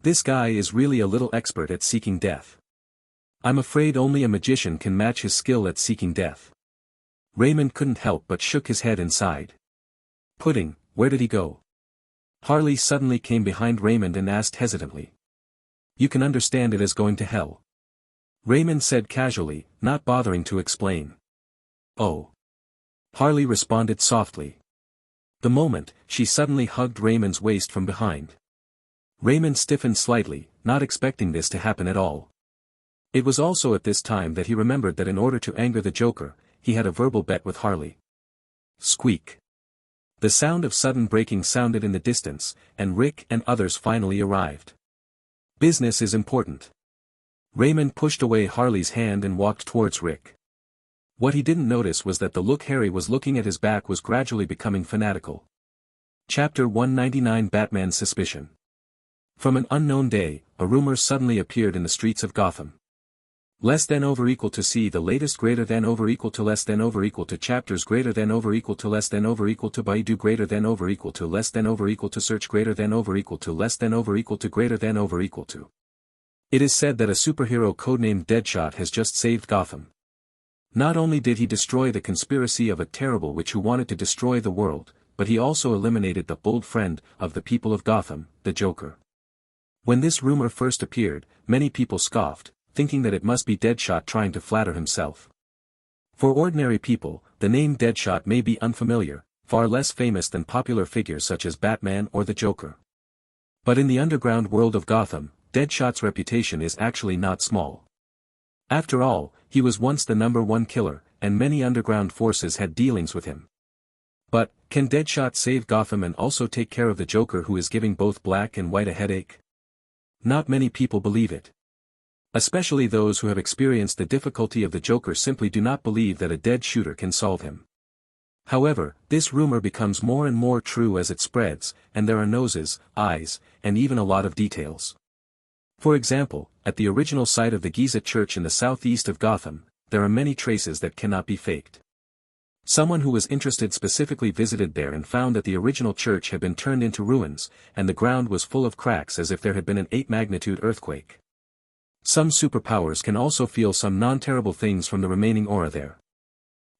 This guy is really a little expert at seeking death. I'm afraid only a magician can match his skill at seeking death. Raymond couldn't help but shook his head and sighed. Pudding, Where did he go? Harley suddenly came behind Raymond and asked hesitantly. You can understand it as going to hell. Raymond said casually, not bothering to explain. Oh. Harley responded softly. The moment, she suddenly hugged Raymond's waist from behind. Raymond stiffened slightly, not expecting this to happen at all. It was also at this time that he remembered that in order to anger the Joker, he had a verbal bet with Harley. Squeak. The sound of sudden braking sounded in the distance, and Rick and others finally arrived. Business is important. Raymond pushed away Harley's hand and walked towards Rick. What he didn't notice was that the look Harry was looking at his back was gradually becoming fanatical. Chapter 199 Batman's Suspicion. From an unknown day, a rumor suddenly appeared in the streets of Gotham. Less than over equal to C the latest greater than over equal to less than over equal to chapters greater than over equal to less than over equal to Baidu greater than over equal to less than over equal to search greater than over equal to less than over equal to greater than over equal to. It is said that a superhero codenamed Deadshot has just saved Gotham. Not only did he destroy the conspiracy of a terrible witch who wanted to destroy the world, but he also eliminated the bold friend of the people of Gotham, the Joker. When this rumor first appeared, many people scoffed, thinking that it must be Deadshot trying to flatter himself. For ordinary people, the name Deadshot may be unfamiliar, far less famous than popular figures such as Batman or the Joker. But in the underground world of Gotham, Deadshot's reputation is actually not small. After all, he was once the #1 killer, and many underground forces had dealings with him. But, can Deadshot save Gotham and also take care of the Joker who is giving both black and white a headache? Not many people believe it. Especially those who have experienced the difficulty of the Joker simply do not believe that a dead shooter can solve him. However, this rumor becomes more and more true as it spreads, and there are noses, eyes, and even a lot of details. For example, at the original site of the Giza Church in the southeast of Gotham, there are many traces that cannot be faked. Someone who was interested specifically visited there and found that the original church had been turned into ruins, and the ground was full of cracks as if there had been an 8-magnitude earthquake. Some superpowers can also feel some non-terrible things from the remaining aura there.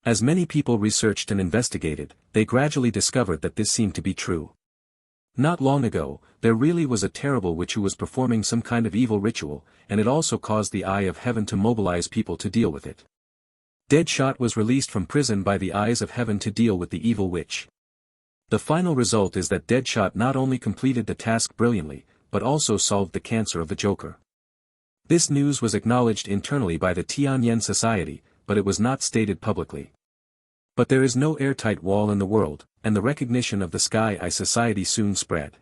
As many people researched and investigated, they gradually discovered that this seemed to be true. Not long ago, there really was a terrible witch who was performing some kind of evil ritual, and it also caused the Eye of Heaven to mobilize people to deal with it. Deadshot was released from prison by the Eyes of Heaven to deal with the evil witch. The final result is that Deadshot not only completed the task brilliantly, but also solved the cancer of the Joker. This news was acknowledged internally by the Tianyan Society, but it was not stated publicly. But there is no airtight wall in the world, and the recognition of the Sky Eye Society soon spread.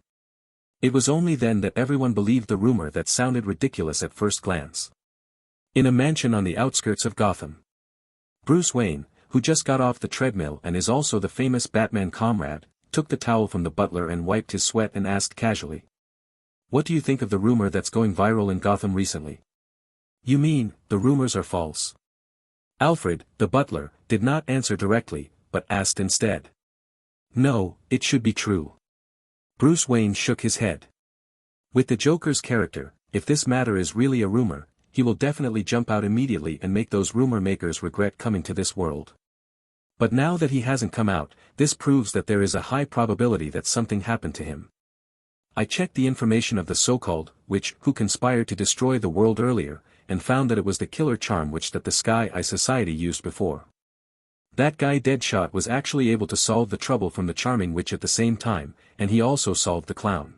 It was only then that everyone believed the rumor that sounded ridiculous at first glance. In a mansion on the outskirts of Gotham, Bruce Wayne, who just got off the treadmill and is also the famous Batman comrade, took the towel from the butler and wiped his sweat and asked casually. What do you think of the rumor that's going viral in Gotham recently? You mean, the rumors are false? Alfred, the butler, did not answer directly, but asked instead. No, it should be true. Bruce Wayne shook his head. With the Joker's character, if this matter is really a rumor, he will definitely jump out immediately and make those rumor makers regret coming to this world. But now that he hasn't come out, this proves that there is a high probability that something happened to him. I checked the information of the so-called witch who conspired to destroy the world earlier, and found that it was the killer charm witch that the Sky Eye Society used before. That guy Deadshot was actually able to solve the trouble from the charming witch at the same time, and he also solved the clown.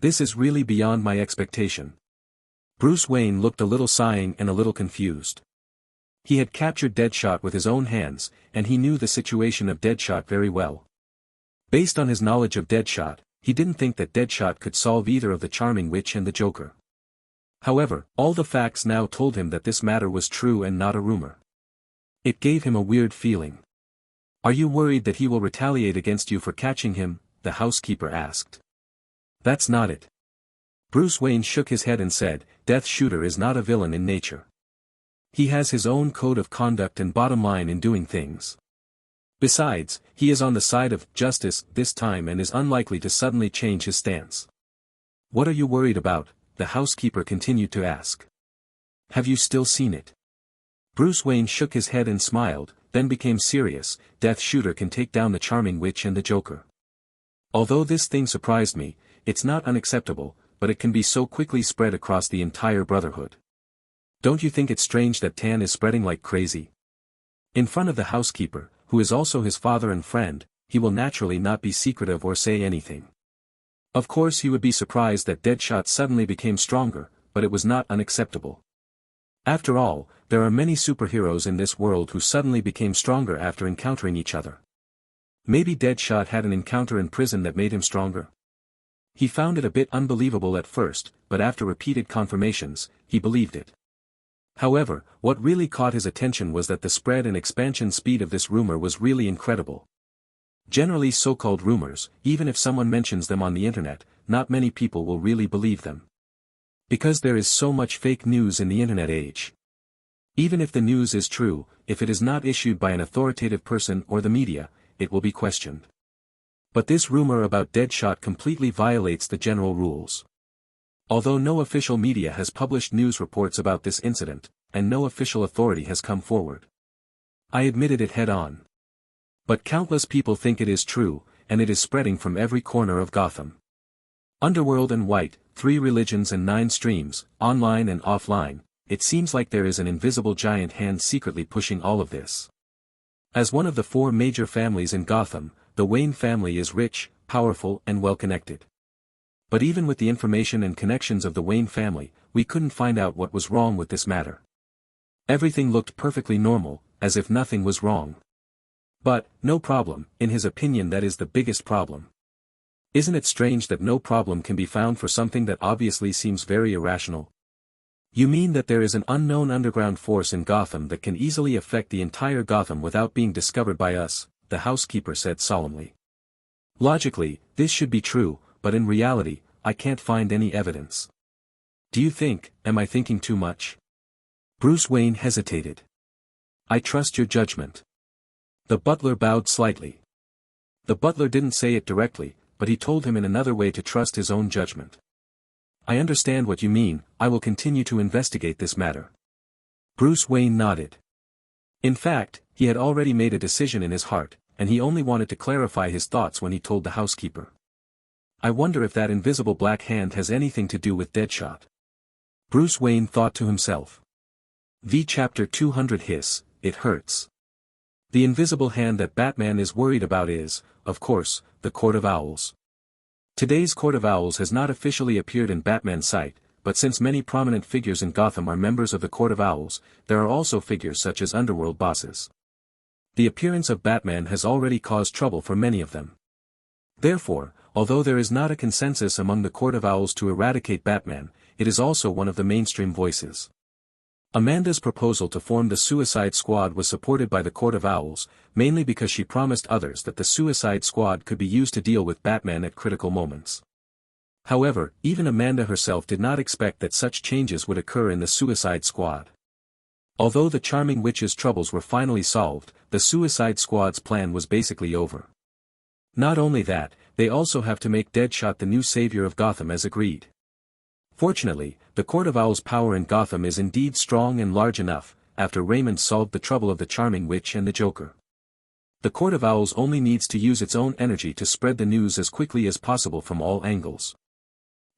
This is really beyond my expectation. Bruce Wayne looked a little sighing and a little confused. He had captured Deadshot with his own hands, and he knew the situation of Deadshot very well. Based on his knowledge of Deadshot, he didn't think that Deadshot could solve either of the charming witch and the Joker. However, all the facts now told him that this matter was true and not a rumor. It gave him a weird feeling. Are you worried that he will retaliate against you for catching him? The housekeeper asked. That's not it. Bruce Wayne shook his head and said, Death Shooter is not a villain in nature. He has his own code of conduct and bottom line in doing things. Besides, he is on the side of justice this time and is unlikely to suddenly change his stance. What are you worried about? The housekeeper continued to ask. Have you still seen it? Bruce Wayne shook his head and smiled, then became serious. Death Shooter can take down the charming witch and the Joker. Although this thing surprised me, it's not unacceptable, but it can be so quickly spread across the entire Brotherhood. Don't you think it's strange that Tan is spreading like crazy? In front of the housekeeper, who is also his father and friend, he will naturally not be secretive or say anything. Of course he would be surprised that Deadshot suddenly became stronger, but it was not unacceptable. After all, there are many superheroes in this world who suddenly became stronger after encountering each other. Maybe Deadshot had an encounter in prison that made him stronger. He found it a bit unbelievable at first, but after repeated confirmations, he believed it. However, what really caught his attention was that the spread and expansion speed of this rumor was really incredible. Generally so-called rumors, even if someone mentions them on the internet, not many people will really believe them. Because there is so much fake news in the internet age. Even if the news is true, if it is not issued by an authoritative person or the media, it will be questioned. But this rumor about Deadshot completely violates the general rules. Although no official media has published news reports about this incident, and no official authority has come forward, I admitted it head-on. But countless people think it is true, and it is spreading from every corner of Gotham. Underworld and White, 3 religions and 9 streams, online and offline, it seems like there is an invisible giant hand secretly pushing all of this. As one of the 4 major families in Gotham, the Wayne family is rich, powerful and well-connected. But even with the information and connections of the Wayne family, we couldn't find out what was wrong with this matter. Everything looked perfectly normal, as if nothing was wrong. But, no problem, in his opinion that is the biggest problem. Isn't it strange that no problem can be found for something that obviously seems very irrational? You mean that there is an unknown underground force in Gotham that can easily affect the entire Gotham without being discovered by us, the housekeeper said solemnly. Logically, this should be true, but in reality, I can't find any evidence. Do you think, am I thinking too much? Bruce Wayne hesitated. I trust your judgment. The butler bowed slightly. The butler didn't say it directly, but he told him in another way to trust his own judgment. I understand what you mean, I will continue to investigate this matter. Bruce Wayne nodded. In fact, he had already made a decision in his heart, and he only wanted to clarify his thoughts when he told the housekeeper. I wonder if that invisible black hand has anything to do with Deadshot. Bruce Wayne thought to himself. V Chapter 200 Hiss, it hurts. The invisible hand that Batman is worried about is, of course, the Court of Owls. Today's Court of Owls has not officially appeared in Batman's sight, but since many prominent figures in Gotham are members of the Court of Owls, there are also figures such as underworld bosses. The appearance of Batman has already caused trouble for many of them. Therefore, although there is not a consensus among the Court of Owls to eradicate Batman, it is also one of the mainstream voices. Amanda's proposal to form the Suicide Squad was supported by the Court of Owls, mainly because she promised others that the Suicide Squad could be used to deal with Batman at critical moments. However, even Amanda herself did not expect that such changes would occur in the Suicide Squad. Although the Charming Witch's troubles were finally solved, the Suicide Squad's plan was basically over. Not only that, they also have to make Deadshot the new savior of Gotham as agreed. Fortunately, the Court of Owls' power in Gotham is indeed strong and large enough, after Raymond solved the trouble of the Charming Witch and the Joker. The Court of Owls only needs to use its own energy to spread the news as quickly as possible from all angles.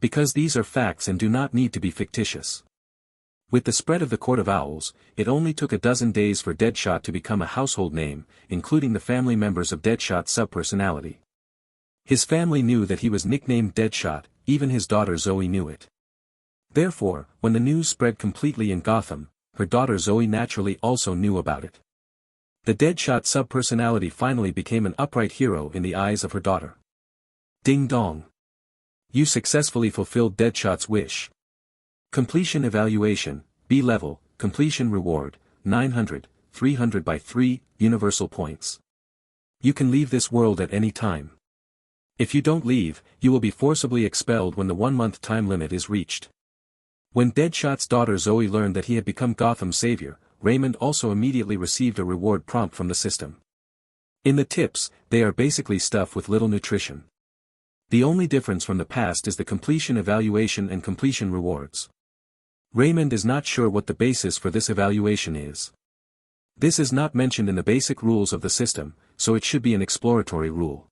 Because these are facts and do not need to be fictitious. With the spread of the Court of Owls, it only took a dozen days for Deadshot to become a household name, including the family members of Deadshot's subpersonality. His family knew that he was nicknamed Deadshot, even his daughter Zoe knew it. Therefore, when the news spread completely in Gotham, her daughter Zoe naturally also knew about it. The Deadshot subpersonality finally became an upright hero in the eyes of her daughter. Ding dong. You successfully fulfilled Deadshot's wish. Completion evaluation, B level, completion reward, 900, 300 by 3, universal points. You can leave this world at any time. If you don't leave, you will be forcibly expelled when the 1-month time limit is reached. When Deadshot's daughter Zoe learned that he had become Gotham's savior, Raymond also immediately received a reward prompt from the system. In the tips, they are basically stuff with little nutrition. The only difference from the past is the completion evaluation and completion rewards. Raymond is not sure what the basis for this evaluation is. This is not mentioned in the basic rules of the system, so it should be an exploratory rule.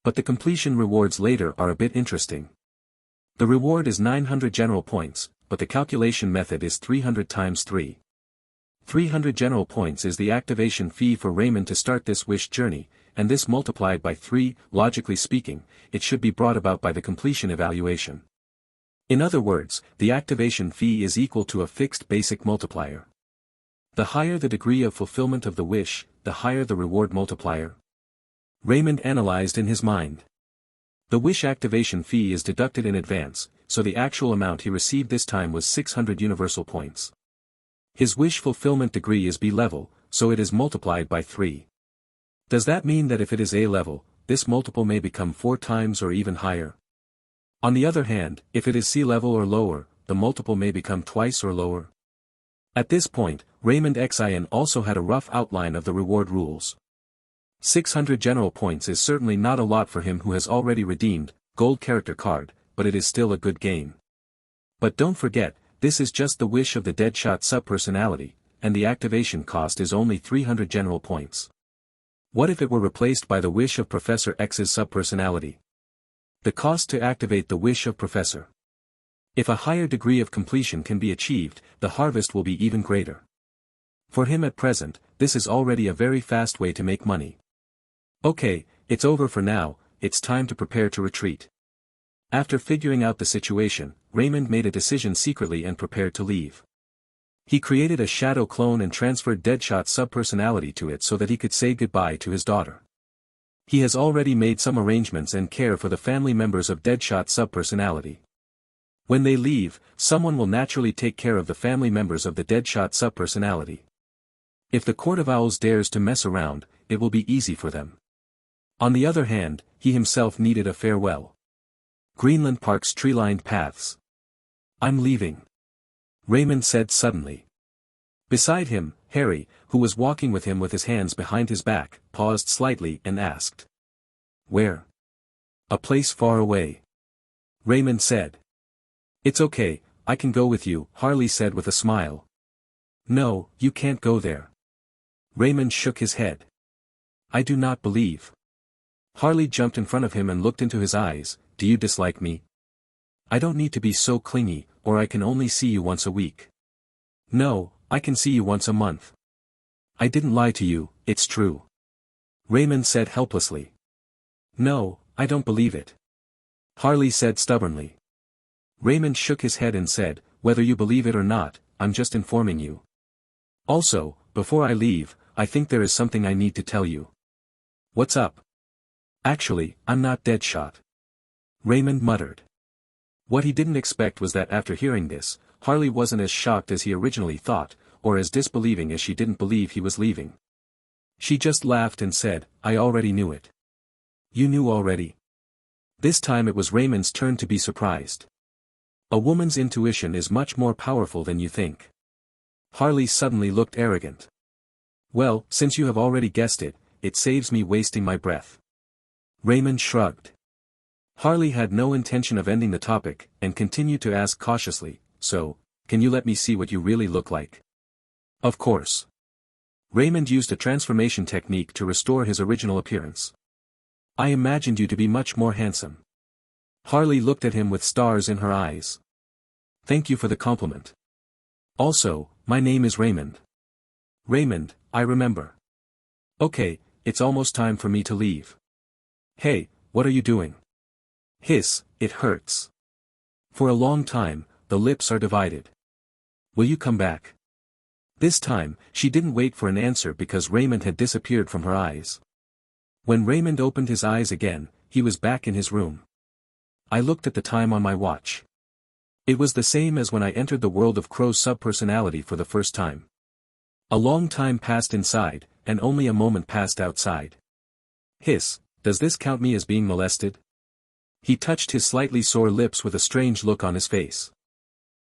But the completion rewards later are a bit interesting. The reward is 900 general points, but the calculation method is 300 times 3. 300 general points is the activation fee for Raymond to start this wish journey, and this multiplied by 3, logically speaking, it should be brought about by the completion evaluation. In other words, the activation fee is equal to a fixed basic multiplier. The higher the degree of fulfillment of the wish, the higher the reward multiplier. Raymond analyzed in his mind. The wish activation fee is deducted in advance, so the actual amount he received this time was 600 universal points. His wish fulfillment degree is B level, so it is multiplied by 3. Does that mean that if it is A level, this multiple may become 4 times or even higher? On the other hand, if it is C level or lower, the multiple may become twice or lower. At this point, Raymond XIN also had a rough outline of the reward rules. 600 general points is certainly not a lot for him who has already redeemed gold character card, but it is still a good gain. But don't forget, this is just the wish of the Deadshot subpersonality, and the activation cost is only 300 general points. What if it were replaced by the wish of Professor X's subpersonality? The cost to activate the wish of Professor. If a higher degree of completion can be achieved, the harvest will be even greater. For him at present, this is already a very fast way to make money. Okay, it's over for now, it's time to prepare to retreat. After figuring out the situation, Raymond made a decision secretly and prepared to leave. He created a shadow clone and transferred Deadshot's subpersonality to it so that he could say goodbye to his daughter. He has already made some arrangements and care for the family members of Deadshot's subpersonality. When they leave, someone will naturally take care of the family members of the Deadshot subpersonality. If the Court of Owls dares to mess around, it will be easy for them. On the other hand, he himself needed a farewell. Greenland Park's tree-lined paths. I'm leaving, Raymond said suddenly. Beside him, Harry, who was walking with him with his hands behind his back, paused slightly and asked. Where? A place far away. Raymond said. It's okay, I can go with you, Harley said with a smile. No, you can't go there. Raymond shook his head. I do not believe. Harley jumped in front of him and looked into his eyes. Do you dislike me? I don't need to be so clingy, or I can only see you once a week. No, I can see you once a month. I didn't lie to you, it's true. Raymond said helplessly. No, I don't believe it. Harley said stubbornly. Raymond shook his head and said, whether you believe it or not, I'm just informing you. Also, before I leave, I think there is something I need to tell you. What's up? Actually, I'm not Deadshot. Raymond muttered. What he didn't expect was that after hearing this, Harley wasn't as shocked as he originally thought, or as disbelieving as she didn't believe he was leaving. She just laughed and said, I already knew it. You knew already? This time it was Raymond's turn to be surprised. A woman's intuition is much more powerful than you think. Harley suddenly looked arrogant. Well, since you have already guessed it, it saves me wasting my breath. Raymond shrugged. Harley had no intention of ending the topic, and continued to ask cautiously, so, can you let me see what you really look like? Of course. Raymond used a transformation technique to restore his original appearance. I imagined you to be much more handsome. Harley looked at him with stars in her eyes. Thank you for the compliment. Also, my name is Raymond. Raymond, I remember. Okay, it's almost time for me to leave. Hey, what are you doing? Hiss, it hurts. For a long time, the lips are divided. Will you come back? This time, she didn't wait for an answer because Raymond had disappeared from her eyes. When Raymond opened his eyes again, he was back in his room. I looked at the time on my watch. It was the same as when I entered the world of Crow's subpersonality for the first time. A long time passed inside, and only a moment passed outside. Hiss, does this count me as being molested? He touched his slightly sore lips with a strange look on his face.